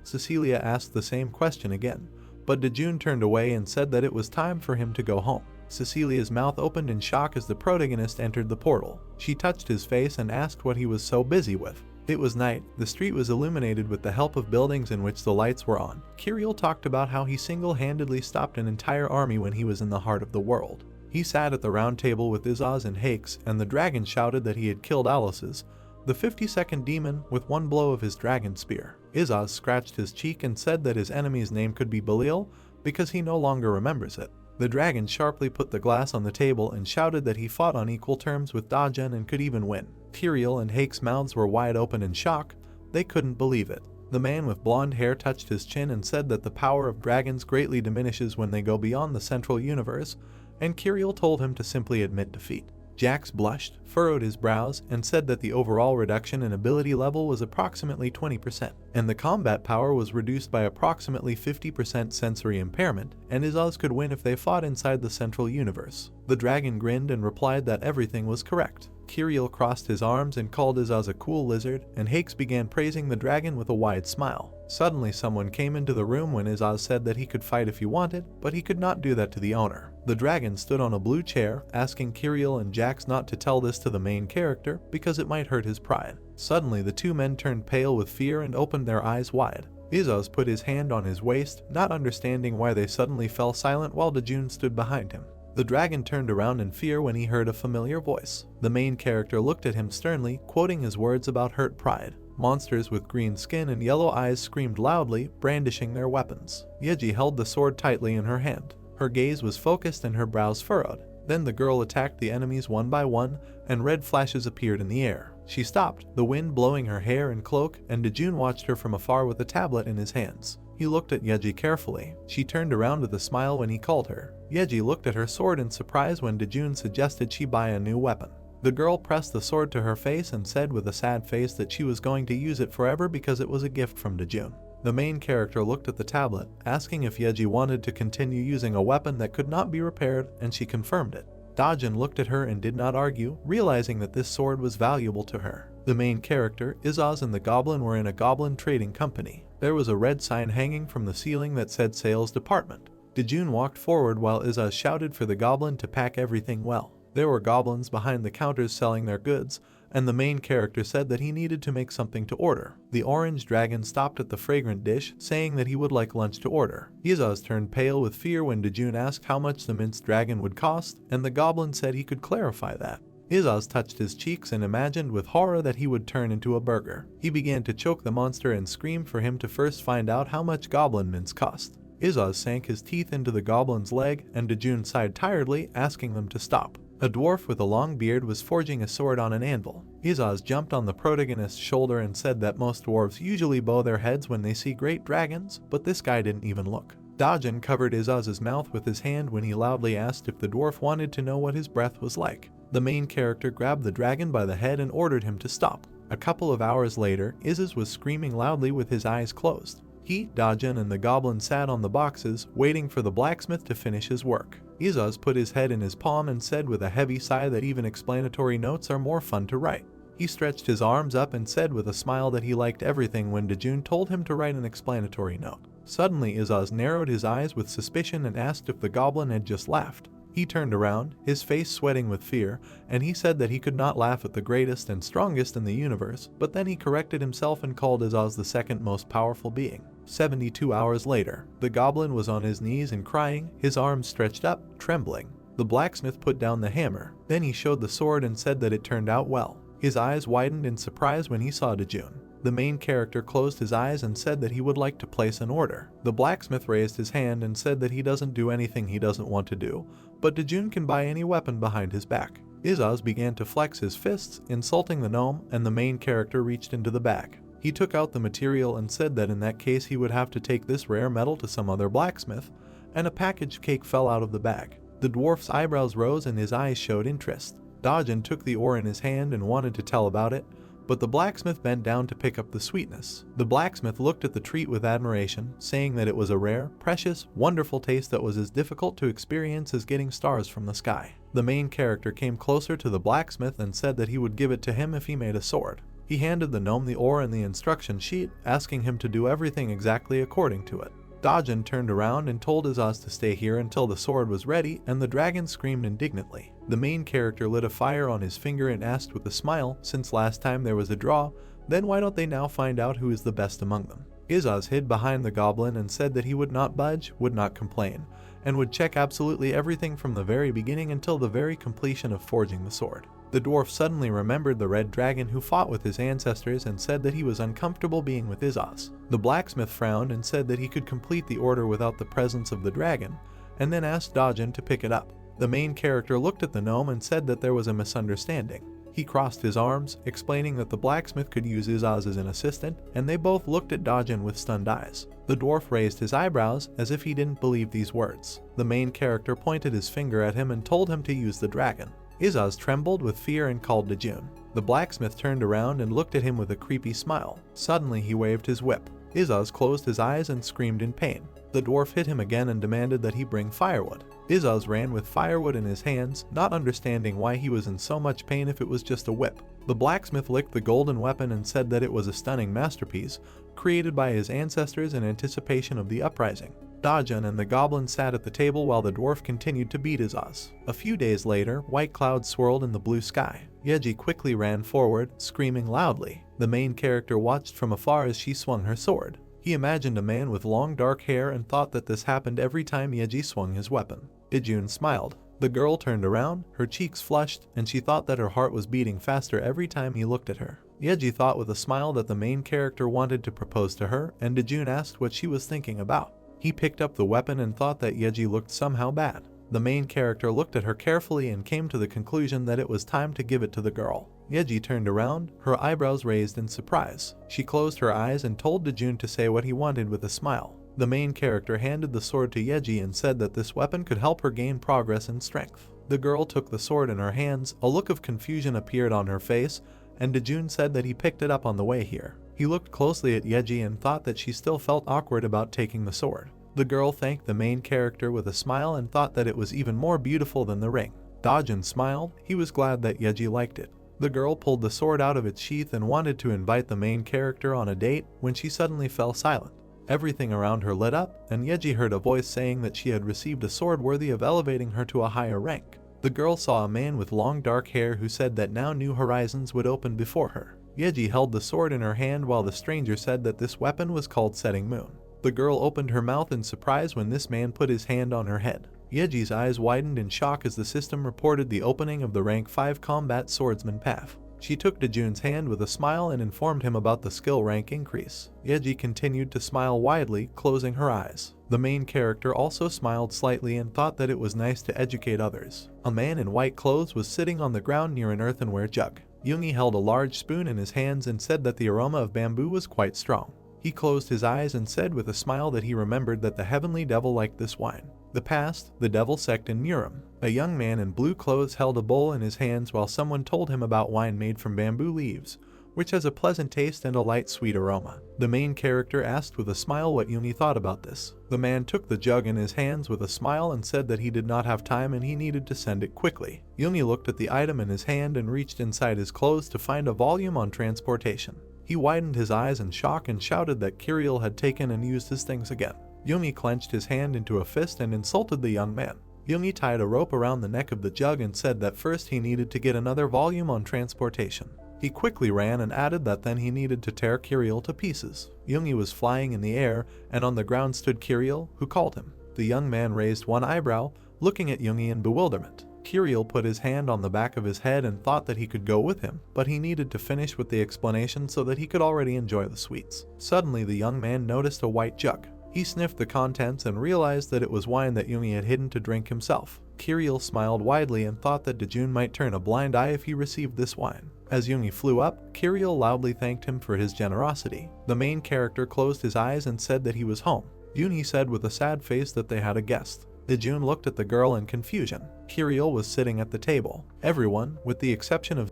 S1: Cecilia asked the same question again, but Dojun turned away and said that it was time for him to go home. Cecilia's mouth opened in shock as the protagonist entered the portal. She touched his face and asked what he was so busy with. It was night. The street was illuminated with the help of buildings in which the lights were on. Kirill talked about how he single-handedly stopped an entire army when he was in the heart of the world. He sat at the round table with Izaz and Hakes, and the dragon shouted that he had killed Alice's, the 52nd demon, with one blow of his dragon spear. Izaz scratched his cheek and said that his enemy's name could be Belial because he no longer remembers it. The dragon sharply put the glass on the table and shouted that he fought on equal terms with Dojun and could even win. Kirill and Hake's mouths were wide open in shock. They couldn't believe it. The man with blonde hair touched his chin and said that the power of dragons greatly diminishes when they go beyond the central universe, and Kirill told him to simply admit defeat. Jax blushed, furrowed his brows, and said that the overall reduction in ability level was approximately 20%, and the combat power was reduced by approximately 50% sensory impairment, and Izaz could win if they fought inside the central universe. The dragon grinned and replied that everything was correct. Kirill crossed his arms and called Izaz a cool lizard, and Hakes began praising the dragon with a wide smile. Suddenly someone came into the room when Izaz said that he could fight if he wanted, but he could not do that to the owner. The dragon stood on a blue chair, asking Kirill and Jax not to tell this to the main character because it might hurt his pride. Suddenly the 2 men turned pale with fear and opened their eyes wide. Izaz put his hand on his waist, not understanding why they suddenly fell silent while Dojun stood behind him. The dragon turned around in fear when he heard a familiar voice. The main character looked at him sternly, quoting his words about hurt pride. Monsters with green skin and yellow eyes screamed loudly, brandishing their weapons. Yeji held the sword tightly in her hand. Her gaze was focused and her brows furrowed. Then the girl attacked the enemies one by one, and red flashes appeared in the air. She stopped, the wind blowing her hair and cloak, and Dojun watched her from afar with a tablet in his hands. He looked at Yeji carefully. She turned around with a smile when he called her. Yeji looked at her sword in surprise when Dojun suggested she buy a new weapon. The girl pressed the sword to her face and said with a sad face that she was going to use it forever because it was a gift from Dojun. The main character looked at the tablet, asking if Yeji wanted to continue using a weapon that could not be repaired, and she confirmed it. Dojun looked at her and did not argue, realizing that this sword was valuable to her. The main character, Izaz, and the goblin were in a goblin trading company. There was a red sign hanging from the ceiling that said Sales Department. Dojun walked forward while Izaz shouted for the goblin to pack everything well. There were goblins behind the counters selling their goods, and the main character said that he needed to make something to order. The orange dragon stopped at the fragrant dish, saying that he would like lunch to order. Izaz turned pale with fear when Dojun asked how much the minced dragon would cost, and the goblin said he could clarify that. Izaz touched his cheeks and imagined with horror that he would turn into a burger. He began to choke the monster and scream for him to first find out how much goblin mince cost. Izaz sank his teeth into the goblin's leg, and Dojun sighed tiredly, asking them to stop. A dwarf with a long beard was forging a sword on an anvil. Izaz jumped on the protagonist's shoulder and said that most dwarves usually bow their heads when they see great dragons, but this guy didn't even look. Dojun covered Izaz's mouth with his hand when he loudly asked if the dwarf wanted to know what his breath was like. The main character grabbed the dragon by the head and ordered him to stop. A couple of hours later, Izaz was screaming loudly with his eyes closed. He, Dojun, and the goblin sat on the boxes, waiting for the blacksmith to finish his work. Izaz put his head in his palm and said with a heavy sigh that even explanatory notes are more fun to write. He stretched his arms up and said with a smile that he liked everything when Dojun told him to write an explanatory note. Suddenly Izaz narrowed his eyes with suspicion and asked if the goblin had just laughed. He turned around, his face sweating with fear, and he said that he could not laugh at the greatest and strongest in the universe, but then he corrected himself and called Izaz the second most powerful being. 72 hours later, the goblin was on his knees and crying, his arms stretched up, trembling. The blacksmith put down the hammer, then he showed the sword and said that it turned out well. His eyes widened in surprise when he saw Dojun. The main character closed his eyes and said that he would like to place an order. The blacksmith raised his hand and said that he doesn't do anything he doesn't want to do, but Dojun can buy any weapon behind his back. Izaz began to flex his fists, insulting the gnome, and the main character reached into the bag. He took out the material and said that in that case he would have to take this rare metal to some other blacksmith, and a packaged cake fell out of the bag. The dwarf's eyebrows rose and his eyes showed interest. Dojun took the ore in his hand and wanted to tell about it, but the blacksmith bent down to pick up the sweetness. The blacksmith looked at the treat with admiration, saying that it was a rare, precious, wonderful taste that was as difficult to experience as getting stars from the sky. The main character came closer to the blacksmith and said that he would give it to him if he made a sword. He handed the gnome the ore and the instruction sheet, asking him to do everything exactly according to it. Dojun turned around and told Izaz to stay here until the sword was ready, and the dragon screamed indignantly. The main character lit a fire on his finger and asked with a smile, since last time there was a draw, then why don't they now find out who is the best among them? Izaz hid behind the goblin and said that he would not budge, would not complain, and would check absolutely everything from the very beginning until the very completion of forging the sword. The dwarf suddenly remembered the red dragon who fought with his ancestors and said that he was uncomfortable being with Izaz. The blacksmith frowned and said that he could complete the order without the presence of the dragon, and then asked Dojun to pick it up. The main character looked at the gnome and said that there was a misunderstanding. He crossed his arms, explaining that the blacksmith could use Izaz as an assistant, and they both looked at Dojun with stunned eyes. The dwarf raised his eyebrows as if he didn't believe these words. The main character pointed his finger at him and told him to use the dragon. Izaz trembled with fear and called Dojun. The blacksmith turned around and looked at him with a creepy smile. Suddenly he waved his whip. Izaz closed his eyes and screamed in pain. The dwarf hit him again and demanded that he bring firewood. Izaz ran with firewood in his hands, not understanding why he was in so much pain if it was just a whip. The blacksmith licked the golden weapon and said that it was a stunning masterpiece, created by his ancestors in anticipation of the uprising. Dojun and the goblin sat at the table while the dwarf continued to beat Izaz. A few days later, white clouds swirled in the blue sky. Yeji quickly ran forward, screaming loudly. The main character watched from afar as she swung her sword. He imagined a man with long dark hair and thought that this happened every time Yeji swung his weapon. Dojun smiled. The girl turned around, her cheeks flushed, and she thought that her heart was beating faster every time he looked at her. Yeji thought with a smile that the main character wanted to propose to her, and Dojun asked what she was thinking about. He picked up the weapon and thought that Yeji looked somehow bad. The main character looked at her carefully and came to the conclusion that it was time to give it to the girl. Yeji turned around, her eyebrows raised in surprise. She closed her eyes and told Dojun to say what he wanted with a smile. The main character handed the sword to Yeji and said that this weapon could help her gain progress and strength. The girl took the sword in her hands, a look of confusion appeared on her face, and Dojun said that he picked it up on the way here. He looked closely at Yeji and thought that she still felt awkward about taking the sword. The girl thanked the main character with a smile and thought that it was even more beautiful than the ring. Dojun smiled, he was glad that Yeji liked it. The girl pulled the sword out of its sheath and wanted to invite the main character on a date when she suddenly fell silent. Everything around her lit up, and Yeji heard a voice saying that she had received a sword worthy of elevating her to a higher rank. The girl saw a man with long dark hair who said that now new horizons would open before her. Yeji held the sword in her hand while the stranger said that this weapon was called Setting Moon. The girl opened her mouth in surprise when this man put his hand on her head. Yeji's eyes widened in shock as the system reported the opening of the rank 5 combat swordsman path. She took Dojun's hand with a smile and informed him about the skill rank increase. Yeji continued to smile widely, closing her eyes. The main character also smiled slightly and thought that it was nice to educate others. A man in white clothes was sitting on the ground near an earthenware jug. Yunhee held a large spoon in his hands and said that the aroma of bamboo was quite strong. He closed his eyes and said with a smile that he remembered that the heavenly devil liked this wine. The past, the devil sect in Miram. A young man in blue clothes held a bowl in his hands while someone told him about wine made from bamboo leaves, which has a pleasant taste and a light sweet aroma. The main character asked with a smile what Yunhee thought about this. The man took the jug in his hands with a smile and said that he did not have time and he needed to send it quickly. Yunhee looked at the item in his hand and reached inside his clothes to find a volume on transportation. He widened his eyes in shock and shouted that Kirill had taken and used his things again. Yunhee clenched his hand into a fist and insulted the young man. Yunhee tied a rope around the neck of the jug and said that first he needed to get another volume on transportation. He quickly ran and added that then he needed to tear Kirill to pieces. Yunhee was flying in the air, and on the ground stood Kirill, who called him. The young man raised one eyebrow, looking at Yunhee in bewilderment. Kirill put his hand on the back of his head and thought that he could go with him, but he needed to finish with the explanation so that he could already enjoy the sweets. Suddenly the young man noticed a white jug. He sniffed the contents and realized that it was wine that Yunhee had hidden to drink himself. Kirill smiled widely and thought that Dojun might turn a blind eye if he received this wine. As Yunhee flew up, Kirill loudly thanked him for his generosity. The main character closed his eyes and said that he was home. Yunhee said with a sad face that they had a guest. Dojun looked at the girl in confusion. Kirill was sitting at the table. Everyone, with the exception of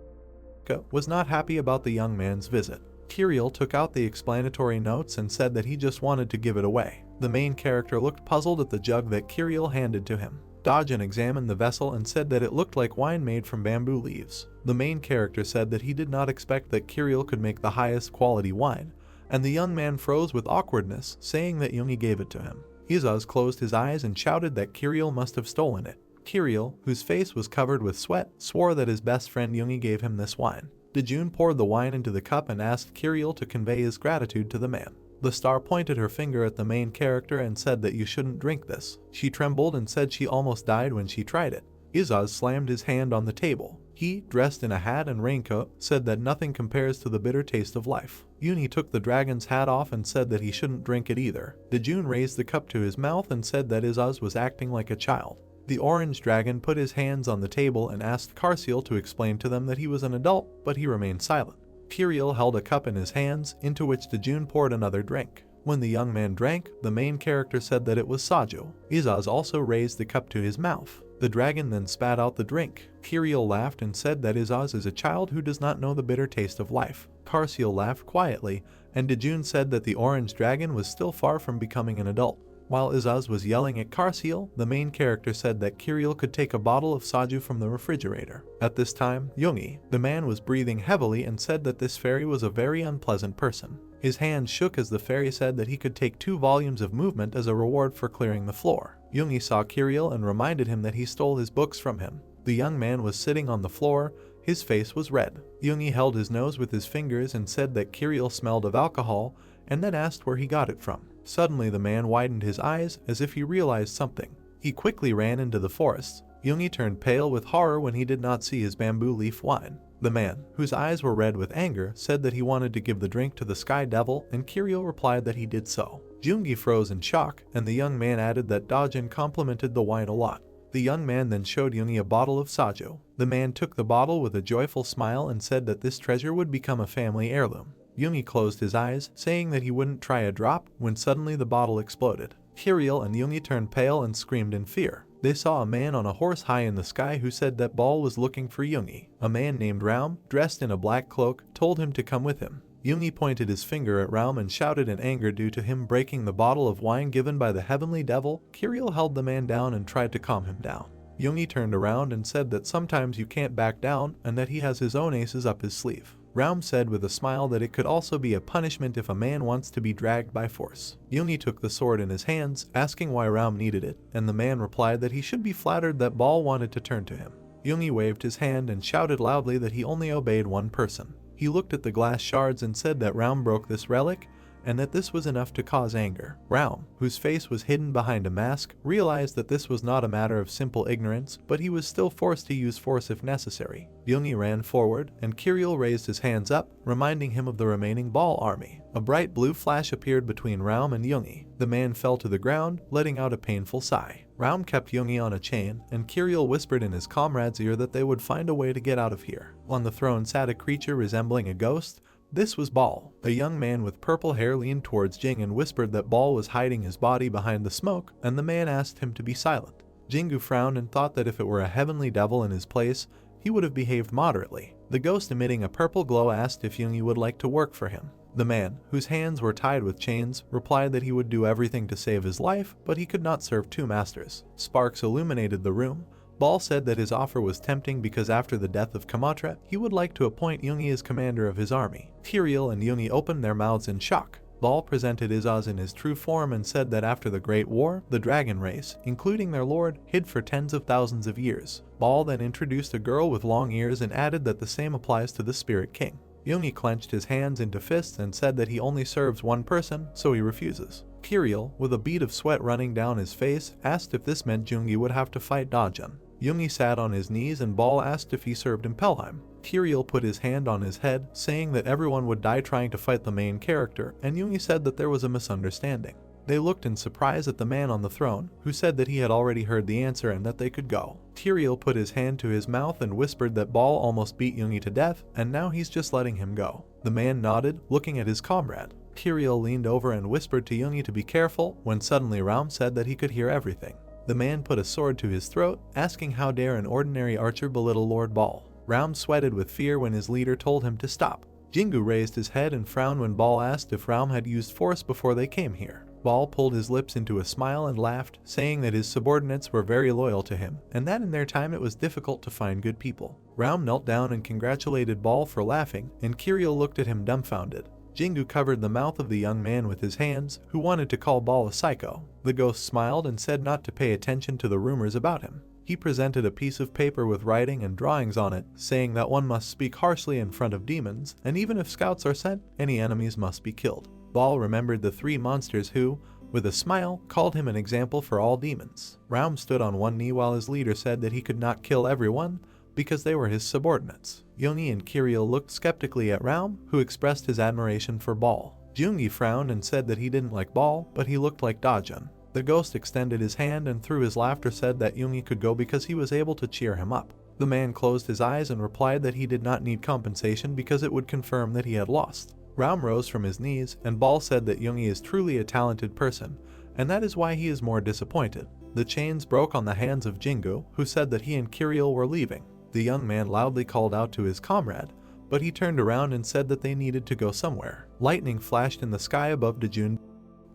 S1: was not happy about the young man's visit. Kirill took out the explanatory notes and said that he just wanted to give it away. The main character looked puzzled at the jug that Kirill handed to him. Dojun examined the vessel and said that it looked like wine made from bamboo leaves. The main character said that he did not expect that Kirill could make the highest quality wine, and the young man froze with awkwardness, saying that Yunhee gave it to him. Izaz closed his eyes and shouted that Kirill must have stolen it. Kirill, whose face was covered with sweat, swore that his best friend Yunhee gave him this wine. Dojun poured the wine into the cup and asked Kirill to convey his gratitude to the man. The star pointed her finger at the main character and said that you shouldn't drink this. She trembled and said she almost died when she tried it. Izaz slammed his hand on the table. He, dressed in a hat and raincoat, said that nothing compares to the bitter taste of life. Yunhee took the dragon's hat off and said that he shouldn't drink it either. Dojun raised the cup to his mouth and said that Izaz was acting like a child. The orange dragon put his hands on the table and asked Kirill to explain to them that he was an adult, but he remained silent. Kirill held a cup in his hands, into which Dojun poured another drink. When the young man drank, the main character said that it was saju. Izaz also raised the cup to his mouth. The dragon then spat out the drink. Kirill laughed and said that Izaz is a child who does not know the bitter taste of life. Kirill laughed quietly, and Dojun said that the orange dragon was still far from becoming an adult. While Izaz was yelling at Kirill, the main character said that Kirill could take a bottle of saju from the refrigerator. At this time, Yunhee, the man, was breathing heavily and said that this fairy was a very unpleasant person. His hands shook as the fairy said that he could take 2 volumes of movement as a reward for clearing the floor. Yunhee saw Kirill and reminded him that he stole his books from him. The young man was sitting on the floor. His face was red. Yunhee held his nose with his fingers and said that Kirill smelled of alcohol, and then asked where he got it from. Suddenly the man widened his eyes as if he realized something. He quickly ran into the forest. Yunhee turned pale with horror when he did not see his bamboo leaf wine. The man, whose eyes were red with anger, said that he wanted to give the drink to the Sky Devil, and Kirill replied that he did so. Jungi froze in shock, and the young man added that Dojun complimented the wine a lot. The young man then showed Yunhee a bottle of saju. The man took the bottle with a joyful smile and said that this treasure would become a family heirloom. Yunhee closed his eyes, saying that he wouldn't try a drop, when suddenly the bottle exploded. Kirill and Yunhee turned pale and screamed in fear. They saw a man on a horse high in the sky who said that Ball was looking for Yunhee. A man named Raum, dressed in a black cloak, told him to come with him. Yunhee pointed his finger at Raum and shouted in anger due to him breaking the bottle of wine given by the heavenly devil. Kirill held the man down and tried to calm him down. Yunhee turned around and said that sometimes you can't back down and that he has his own aces up his sleeve. Raum said with a smile that it could also be a punishment if a man wants to be dragged by force. Yunhee took the sword in his hands, asking why Raum needed it, and the man replied that he should be flattered that Ball wanted to turn to him. Yunhee waved his hand and shouted loudly that he only obeyed one person. He looked at the glass shards and said that Raum broke this relic, and that this was enough to cause anger. Raum, whose face was hidden behind a mask, realized that this was not a matter of simple ignorance, but he was still forced to use force if necessary. Yunhee ran forward, and Kirill raised his hands up, reminding him of the remaining Ball army. A bright blue flash appeared between Raum and Yunhee. The man fell to the ground, letting out a painful sigh. Raum kept Yunhee on a chain, and Kirill whispered in his comrade's ear that they would find a way to get out of here. On the throne sat a creature resembling a ghost. This was Ball. A young man with purple hair leaned towards Jing and whispered that Ball was hiding his body behind the smoke, and the man asked him to be silent. Jingu frowned and thought that if it were a heavenly devil in his place, he would have behaved moderately. The ghost, emitting a purple glow, asked if Yunhee would like to work for him. The man, whose hands were tied with chains, replied that he would do everything to save his life, but he could not serve 2 masters. Sparks illuminated the room. Ball said that his offer was tempting because after the death of Kamatra, he would like to appoint Yunhee as commander of his army. Kirill and Yunhee opened their mouths in shock. Ball presented Izaz in his true form and said that after the Great War, the dragon race, including their lord, hid for tens of thousands of years. Ball then introduced a girl with long ears and added that the same applies to the Spirit King. Yunhee clenched his hands into fists and said that he only serves one person, so he refuses. Kirill, with a bead of sweat running down his face, asked if this meant Yunhee would have to fight Dojun. Yunhee sat on his knees and Ball asked if he served in Pelheim. Kirill put his hand on his head, saying that everyone would die trying to fight the main character, and Yunhee said that there was a misunderstanding. They looked in surprise at the man on the throne, who said that he had already heard the answer and that they could go. Kirill put his hand to his mouth and whispered that Ball almost beat Yunhee to death, and now he's just letting him go. The man nodded, looking at his comrade. Kirill leaned over and whispered to Yunhee to be careful, when suddenly Raum said that he could hear everything. The man put a sword to his throat, asking how dare an ordinary archer belittle Lord Ball. Raum sweated with fear when his leader told him to stop. Jingu raised his head and frowned when Ball asked if Raum had used force before they came here. Ball pulled his lips into a smile and laughed, saying that his subordinates were very loyal to him, and that in their time it was difficult to find good people. Raum knelt down and congratulated Ball for laughing, and Kirill looked at him dumbfounded. Jingu covered the mouth of the young man with his hands, who wanted to call Ball a psycho. The ghost smiled and said not to pay attention to the rumors about him. He presented a piece of paper with writing and drawings on it, saying that one must speak harshly in front of demons, and even if scouts are sent, any enemies must be killed. Ball remembered the three monsters who, with a smile, called him an example for all demons. Raum stood on one knee while his leader said that he could not kill everyone, because they were his subordinates. Yunhee and Kirill looked skeptically at Raum, who expressed his admiration for Ball. Jungi frowned and said that he didn't like Ball, but he looked like Dojun. The ghost extended his hand and through his laughter said that Yunhee could go because he was able to cheer him up. The man closed his eyes and replied that he did not need compensation because it would confirm that he had lost. Raum rose from his knees, and Ball said that Yunhee is truly a talented person, and that is why he is more disappointed. The chains broke on the hands of Jingu, who said that he and Kirill were leaving. The young man loudly called out to his comrade, but he turned around and said that they needed to go somewhere. Lightning flashed in the sky above Dojun.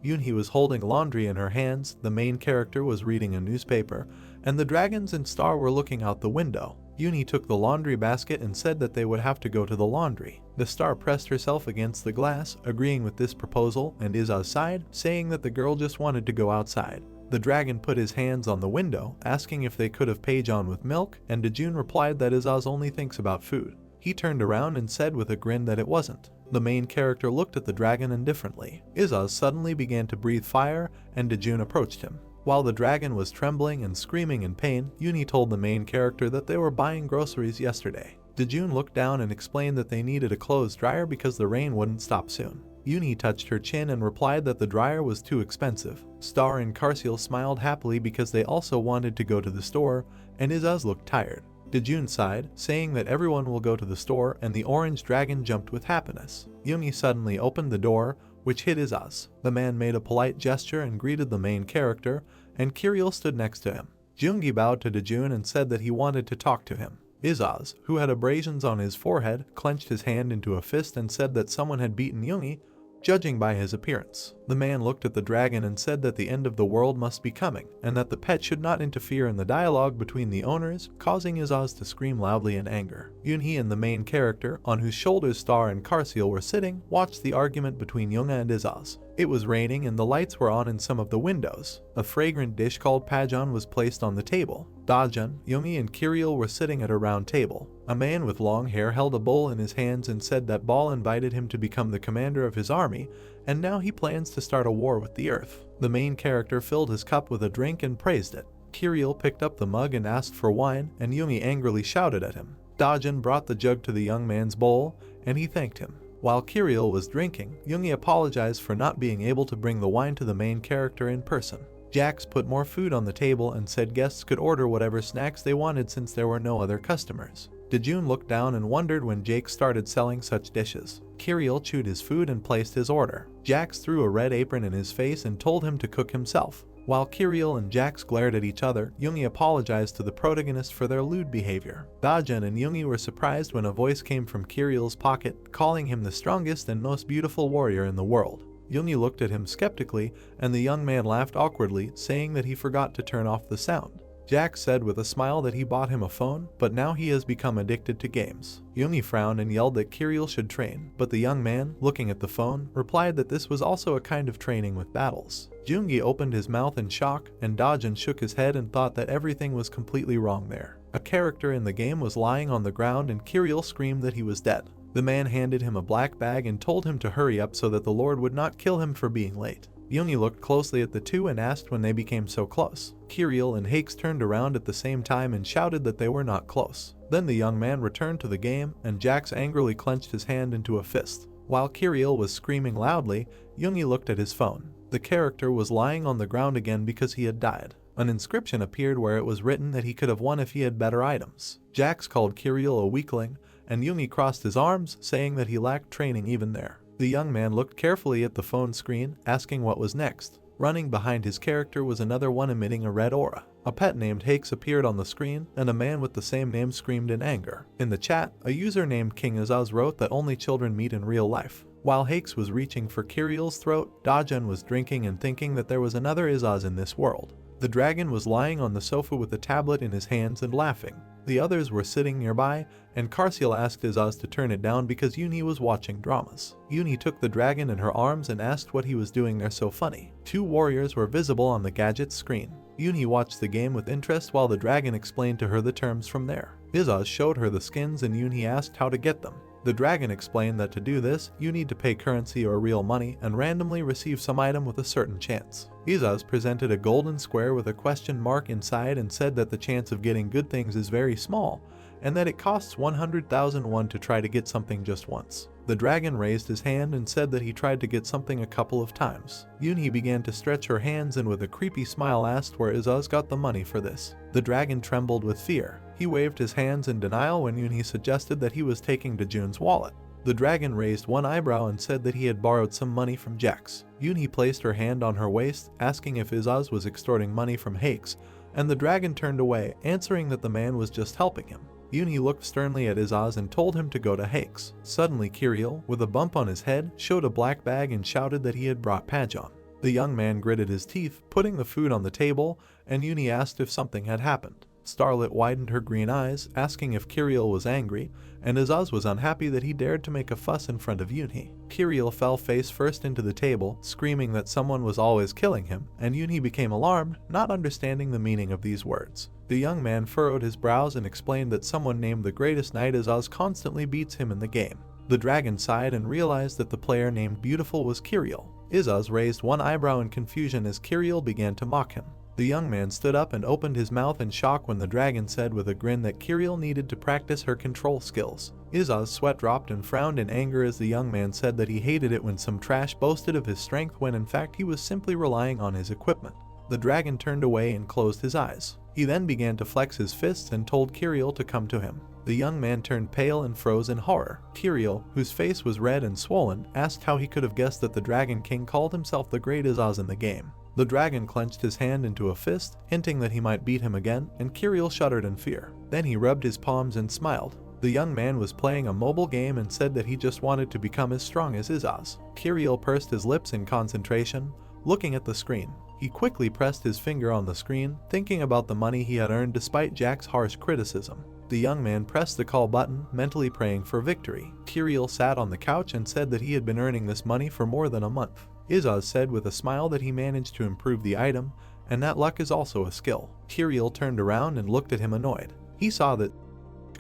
S1: Yunhee was holding laundry in her hands, the main character was reading a newspaper, and the dragons and Star were looking out the window. Yunhee took the laundry basket and said that they would have to go to the laundry. The Star pressed herself against the glass, agreeing with this proposal, and Izaz sighed, saying that the girl just wanted to go outside. The dragon put his hands on the window, asking if they could have page on with milk, and Dojun replied that Izaz only thinks about food. He turned around and said with a grin that it wasn't. The main character looked at the dragon indifferently. Izaz suddenly began to breathe fire, and Dojun approached him. While the dragon was trembling and screaming in pain, Yunhee told the main character that they were buying groceries yesterday. Dojun looked down and explained that they needed a clothes dryer because the rain wouldn't stop soon. Yunhee touched her chin and replied that the dryer was too expensive. Star and Karsiel smiled happily because they also wanted to go to the store, and Izaz looked tired. Dojun sighed, saying that everyone will go to the store, and the orange dragon jumped with happiness. Yunhee suddenly opened the door, which hit Izaz. The man made a polite gesture and greeted the main character, and Kirill stood next to him. Jungi bowed to Dojun and said that he wanted to talk to him. Izaz, who had abrasions on his forehead, clenched his hand into a fist and said that someone had beaten Yunhee, judging by his appearance. The man looked at the dragon and said that the end of the world must be coming, and that the pet should not interfere in the dialogue between the owners, causing Izaz to scream loudly in anger. Yunhee and the main character, on whose shoulders Star and Karsiel were sitting, watched the argument between Yunhee and Izaz. It was raining and the lights were on in some of the windows. A fragrant dish called pajon was placed on the table. Dojun, Yunhee and Kirill were sitting at a round table. A man with long hair held a bowl in his hands and said that Ball invited him to become the commander of his army, and now he plans to start a war with the earth. The main character filled his cup with a drink and praised it. Kirill picked up the mug and asked for wine, and Yunhee angrily shouted at him. Dojun brought the jug to the young man's bowl, and he thanked him. While Kirill was drinking, Yunhee apologized for not being able to bring the wine to the main character in person. Jax put more food on the table and said guests could order whatever snacks they wanted since there were no other customers. Dojun looked down and wondered when Jake started selling such dishes. Kirill chewed his food and placed his order. Jax threw a red apron in his face and told him to cook himself. While Kirill and Jax glared at each other, Yunhee apologized to the protagonist for their lewd behavior. Dojun and Yunhee were surprised when a voice came from Kirill's pocket, calling him the strongest and most beautiful warrior in the world. Yunhee looked at him skeptically, and the young man laughed awkwardly, saying that he forgot to turn off the sound. Jax said with a smile that he bought him a phone, but now he has become addicted to games. Yunhee frowned and yelled that Kirill should train, but the young man, looking at the phone, replied that this was also a kind of training with battles. Jungi opened his mouth in shock, and Dojun shook his head and thought that everything was completely wrong there. A character in the game was lying on the ground and Kirill screamed that he was dead. The man handed him a black bag and told him to hurry up so that the Lord would not kill him for being late. Yunhee looked closely at the two and asked when they became so close. Kirill and Hakes turned around at the same time and shouted that they were not close. Then the young man returned to the game, and Jax angrily clenched his hand into a fist. While Kirill was screaming loudly, Yunhee looked at his phone. The character was lying on the ground again because he had died. An inscription appeared where it was written that he could have won if he had better items. Jax called Kirill a weakling, and Yunhee crossed his arms, saying that he lacked training even there. The young man looked carefully at the phone screen, asking what was next. Running behind his character was another one emitting a red aura. A pet named Hakes appeared on the screen, and a man with the same name screamed in anger. In the chat, a user named King Azaz wrote that only children meet in real life. While Hakes was reaching for Kirill's throat, Dojun was drinking and thinking that there was another Azaz in this world. The dragon was lying on the sofa with a tablet in his hands and laughing. The others were sitting nearby, and Karsiel asked Azaz to turn it down because Yunhee was watching dramas. Yunhee took the dragon in her arms and asked what he was doing there so funny. Two warriors were visible on the gadget's screen. Yunhee watched the game with interest while the dragon explained to her the terms from there. Azaz showed her the skins and Yunhee asked how to get them. The dragon explained that to do this, you need to pay currency or real money and randomly receive some item with a certain chance. Azaz presented a golden square with a question mark inside and said that the chance of getting good things is very small, and that it costs 100,000 won to try to get something just once. The dragon raised his hand and said that he tried to get something a couple of times. Yunhee began to stretch her hands and with a creepy smile asked where Azaz got the money for this. The dragon trembled with fear. He waved his hands in denial when Yunhee suggested that he was taking Dojun's wallet. The dragon raised one eyebrow and said that he had borrowed some money from Jax. Yunhee placed her hand on her waist, asking if Azaz was extorting money from Hakes, and the dragon turned away, answering that the man was just helping him. Yunhee looked sternly at Azaz and told him to go to Hakes. Suddenly Kirill, with a bump on his head, showed a black bag and shouted that he had brought Pajon. The young man gritted his teeth, putting the food on the table, and Yunhee asked if something had happened. Starlet widened her green eyes, asking if Kirill was angry, and Azaz was unhappy that he dared to make a fuss in front of Yunhee. Kirill fell face first into the table, screaming that someone was always killing him, and Yunhee became alarmed, not understanding the meaning of these words. The young man furrowed his brows and explained that someone named the greatest knight Azaz constantly beats him in the game. The dragon sighed and realized that the player named Beautiful was Kirill. Azaz raised one eyebrow in confusion as Kirill began to mock him. The young man stood up and opened his mouth in shock when the dragon said with a grin that Kirill needed to practice her control skills. Azaz's sweat dropped and frowned in anger as the young man said that he hated it when some trash boasted of his strength when in fact he was simply relying on his equipment. The dragon turned away and closed his eyes. He then began to flex his fists and told Kirill to come to him. The young man turned pale and froze in horror. Kirill, whose face was red and swollen, asked how he could have guessed that the Dragon King called himself the Great Azaz in the game. The dragon clenched his hand into a fist, hinting that he might beat him again, and Kirill shuddered in fear. Then he rubbed his palms and smiled. The young man was playing a mobile game and said that he just wanted to become as strong as Azaz. Kirill pursed his lips in concentration, looking at the screen. He quickly pressed his finger on the screen, thinking about the money he had earned despite Jack's harsh criticism. The young man pressed the call button, mentally praying for victory. Kirill sat on the couch and said that he had been earning this money for more than a month. Azaz said with a smile that he managed to improve the item, and that luck is also a skill. Kirill turned around and looked at him annoyed. He saw that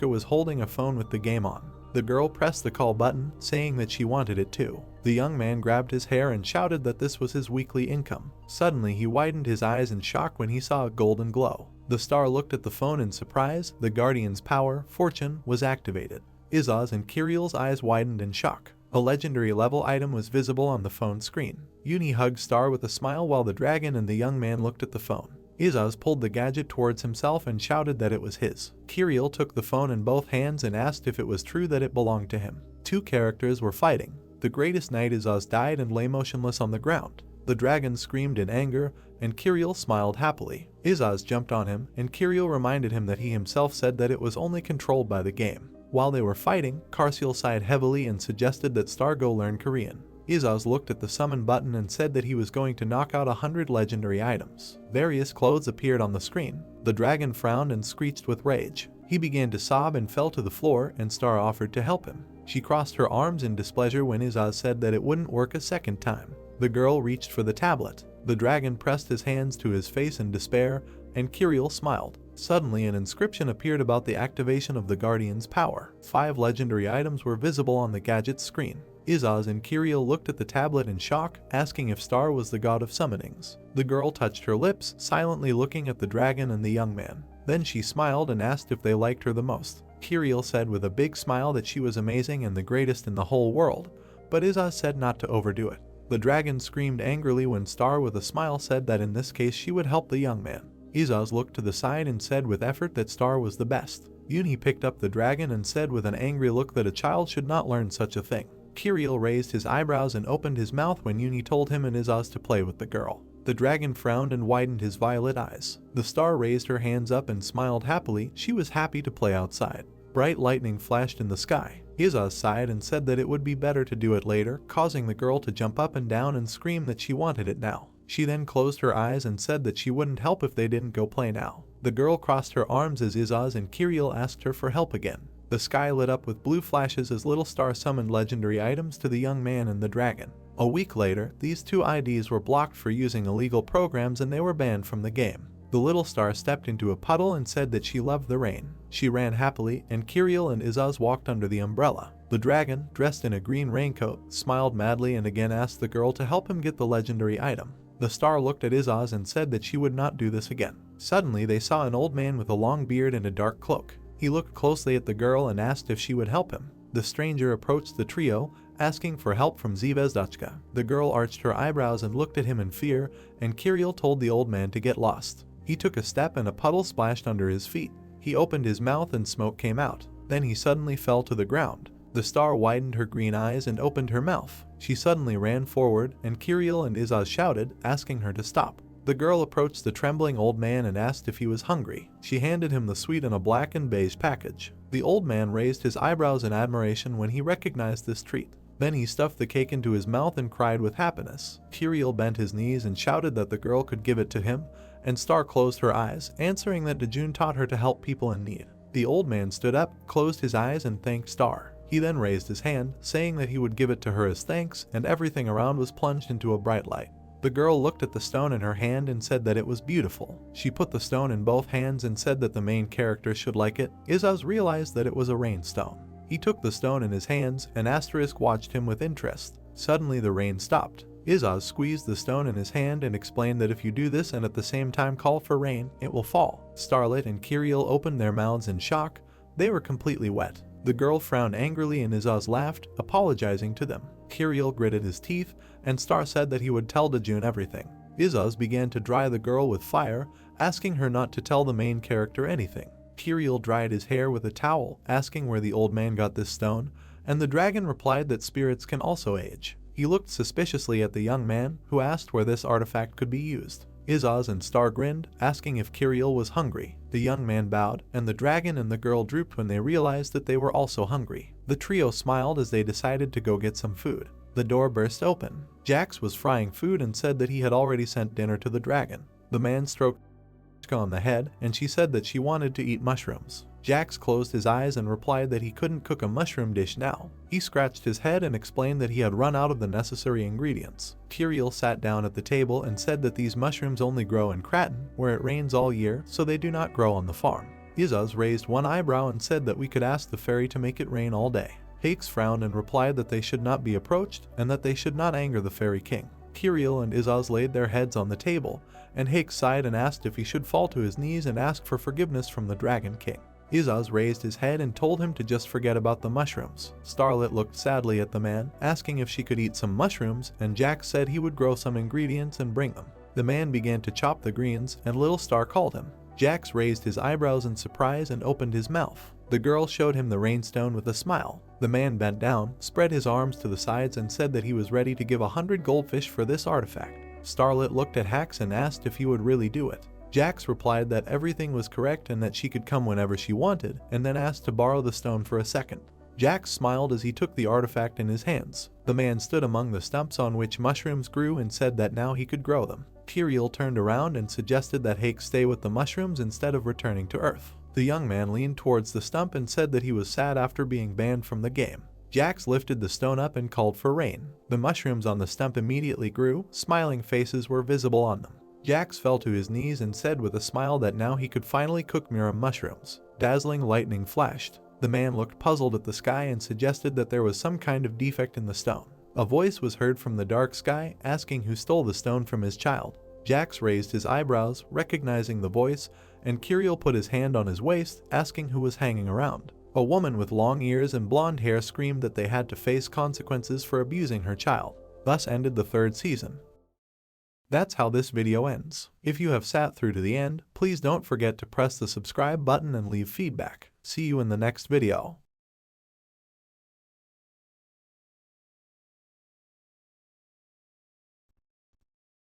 S1: was holding a phone with the game on. The girl pressed the call button, saying that she wanted it too. The young man grabbed his hair and shouted that this was his weekly income. Suddenly he widened his eyes in shock when he saw a golden glow. The star looked at the phone in surprise. The Guardian's power, Fortune, was activated. Azaz and Kirill's eyes widened in shock. A legendary level item was visible on the phone screen. Yunhee hugged Star with a smile while the dragon and the young man looked at the phone. Azaz pulled the gadget towards himself and shouted that it was his. Kirill took the phone in both hands and asked if it was true that it belonged to him. Two characters were fighting. The greatest knight Azaz died and lay motionless on the ground. The dragon screamed in anger, and Kirill smiled happily. Azaz jumped on him, and Kirill reminded him that he himself said that it was only controlled by the game. While they were fighting, Karsiel sighed heavily and suggested that Star go learn Korean. Izaz looked at the summon button and said that he was going to knock out 100 legendary items. Various clothes appeared on the screen. The dragon frowned and screeched with rage. He began to sob and fell to the floor, and Star offered to help him. She crossed her arms in displeasure when Izaz said that it wouldn't work a second time. The girl reached for the tablet. The dragon pressed his hands to his face in despair, and Kiriel smiled. Suddenly an inscription appeared about the activation of the Guardian's power. 5 legendary items were visible on the gadget's screen. Izaz and Kiriel looked at the tablet in shock, asking if Star was the god of summonings. The girl touched her lips, silently looking at the dragon and the young man. Then she smiled and asked if they liked her the most. Kiriel said with a big smile that she was amazing and the greatest in the whole world, but Izaz said not to overdo it. The dragon screamed angrily when Star with a smile said that in this case she would help the young man. Izaz looked to the side and said with effort that Star was the best. Yunhee picked up the dragon and said with an angry look that a child should not learn such a thing. Kiriel raised his eyebrows and opened his mouth when Yunhee told him and Izaz to play with the girl. The dragon frowned and widened his violet eyes. The star raised her hands up and smiled happily. She was happy to play outside. Bright lightning flashed in the sky. Izaz sighed and said that it would be better to do it later, causing the girl to jump up and down and scream that she wanted it now. She then closed her eyes and said that she wouldn't help if they didn't go play now. The girl crossed her arms as Izaz and Kiriel asked her for help again. The sky lit up with blue flashes as Little Star summoned legendary items to the young man and the dragon. A week later, these 2 IDs were blocked for using illegal programs and they were banned from the game. The Little Star stepped into a puddle and said that she loved the rain. She ran happily, and Kiriel and Izaz walked under the umbrella. The dragon, dressed in a green raincoat, smiled madly and again asked the girl to help him get the legendary item. The star looked at Izaz and said that she would not do this again. Suddenly, they saw an old man with a long beard and a dark cloak. He looked closely at the girl and asked if she would help him. The stranger approached the trio, asking for help from Zvezdochka. The girl arched her eyebrows and looked at him in fear, and Kiriel told the old man to get lost. He took a step and a puddle splashed under his feet. He opened his mouth and smoke came out. Then he suddenly fell to the ground. The star widened her green eyes and opened her mouth. She suddenly ran forward, and Kiriel and Izaz shouted, asking her to stop. The girl approached the trembling old man and asked if he was hungry. She handed him the sweet in a black and beige package. The old man raised his eyebrows in admiration when he recognized this treat. Then he stuffed the cake into his mouth and cried with happiness. Kiriel bent his knees and shouted that the girl could give it to him, and Star closed her eyes, answering that Dojun taught her to help people in need. The old man stood up, closed his eyes, and thanked Star. He then raised his hand, saying that he would give it to her as thanks, and everything around was plunged into a bright light. The girl looked at the stone in her hand and said that it was beautiful. She put the stone in both hands and said that the main character should like it. Izaz realized that it was a rain stone. He took the stone in his hands, and Asterisk watched him with interest. Suddenly the rain stopped. Izaz squeezed the stone in his hand and explained that if you do this and at the same time call for rain, it will fall. Starlit and Kiriel opened their mouths in shock. They were completely wet. The girl frowned angrily and Izaz laughed, apologizing to them. Kiriel gritted his teeth, and Star said that he would tell Dojun everything. Izaz began to dry the girl with fire, asking her not to tell the main character anything. Kiriel dried his hair with a towel, asking where the old man got this stone, and the dragon replied that spirits can also age. He looked suspiciously at the young man, who asked where this artifact could be used. Izaz and Star grinned, asking if Kiriel was hungry. The young man bowed, and the dragon and the girl drooped when they realized that they were also hungry. The trio smiled as they decided to go get some food. The door burst open. Jax was frying food and said that he had already sent dinner to the dragon. The man stroked on the head, and she said that she wanted to eat mushrooms. Jax closed his eyes and replied that he couldn't cook a mushroom dish now. He scratched his head and explained that he had run out of the necessary ingredients. Kiriel sat down at the table and said that these mushrooms only grow in Kraton, where it rains all year, so they do not grow on the farm. Izaz raised one eyebrow and said that we could ask the fairy to make it rain all day. Hakes frowned and replied that they should not be approached and that they should not anger the fairy king. Kiriel and Izaz laid their heads on the table, and Hakes sighed and asked if he should fall to his knees and ask for forgiveness from the Dragon King. Izaz raised his head and told him to just forget about the mushrooms. Starlit looked sadly at the man, asking if she could eat some mushrooms, and Jack said he would grow some ingredients and bring them. The man began to chop the greens, and Little Star called him. Jax raised his eyebrows in surprise and opened his mouth. The girl showed him the rainstone with a smile. The man bent down, spread his arms to the sides, and said that he was ready to give 100 goldfish for this artifact. Starlit looked at Hax and asked if he would really do it. Jax replied that everything was correct and that she could come whenever she wanted, and then asked to borrow the stone for a second. Jax smiled as he took the artifact in his hands. The man stood among the stumps on which mushrooms grew and said that now he could grow them. Kiriel turned around and suggested that Hake stay with the mushrooms instead of returning to Earth. The young man leaned towards the stump and said that he was sad after being banned from the game. Jax lifted the stone up and called for rain. The mushrooms on the stump immediately grew, smiling faces were visible on them. Jax fell to his knees and said with a smile that now he could finally cook Miram mushrooms. Dazzling lightning flashed. The man looked puzzled at the sky and suggested that there was some kind of defect in the stone. A voice was heard from the dark sky asking who stole the stone from his child. Jax raised his eyebrows, recognizing the voice, and Kiriel put his hand on his waist, asking who was hanging around. A woman with long ears and blonde hair screamed that they had to face consequences for abusing her child. Thus ended the 3rd season. That's how this video ends. If you have sat through to the end, please don't forget to press the subscribe button and leave feedback. See you in the next video.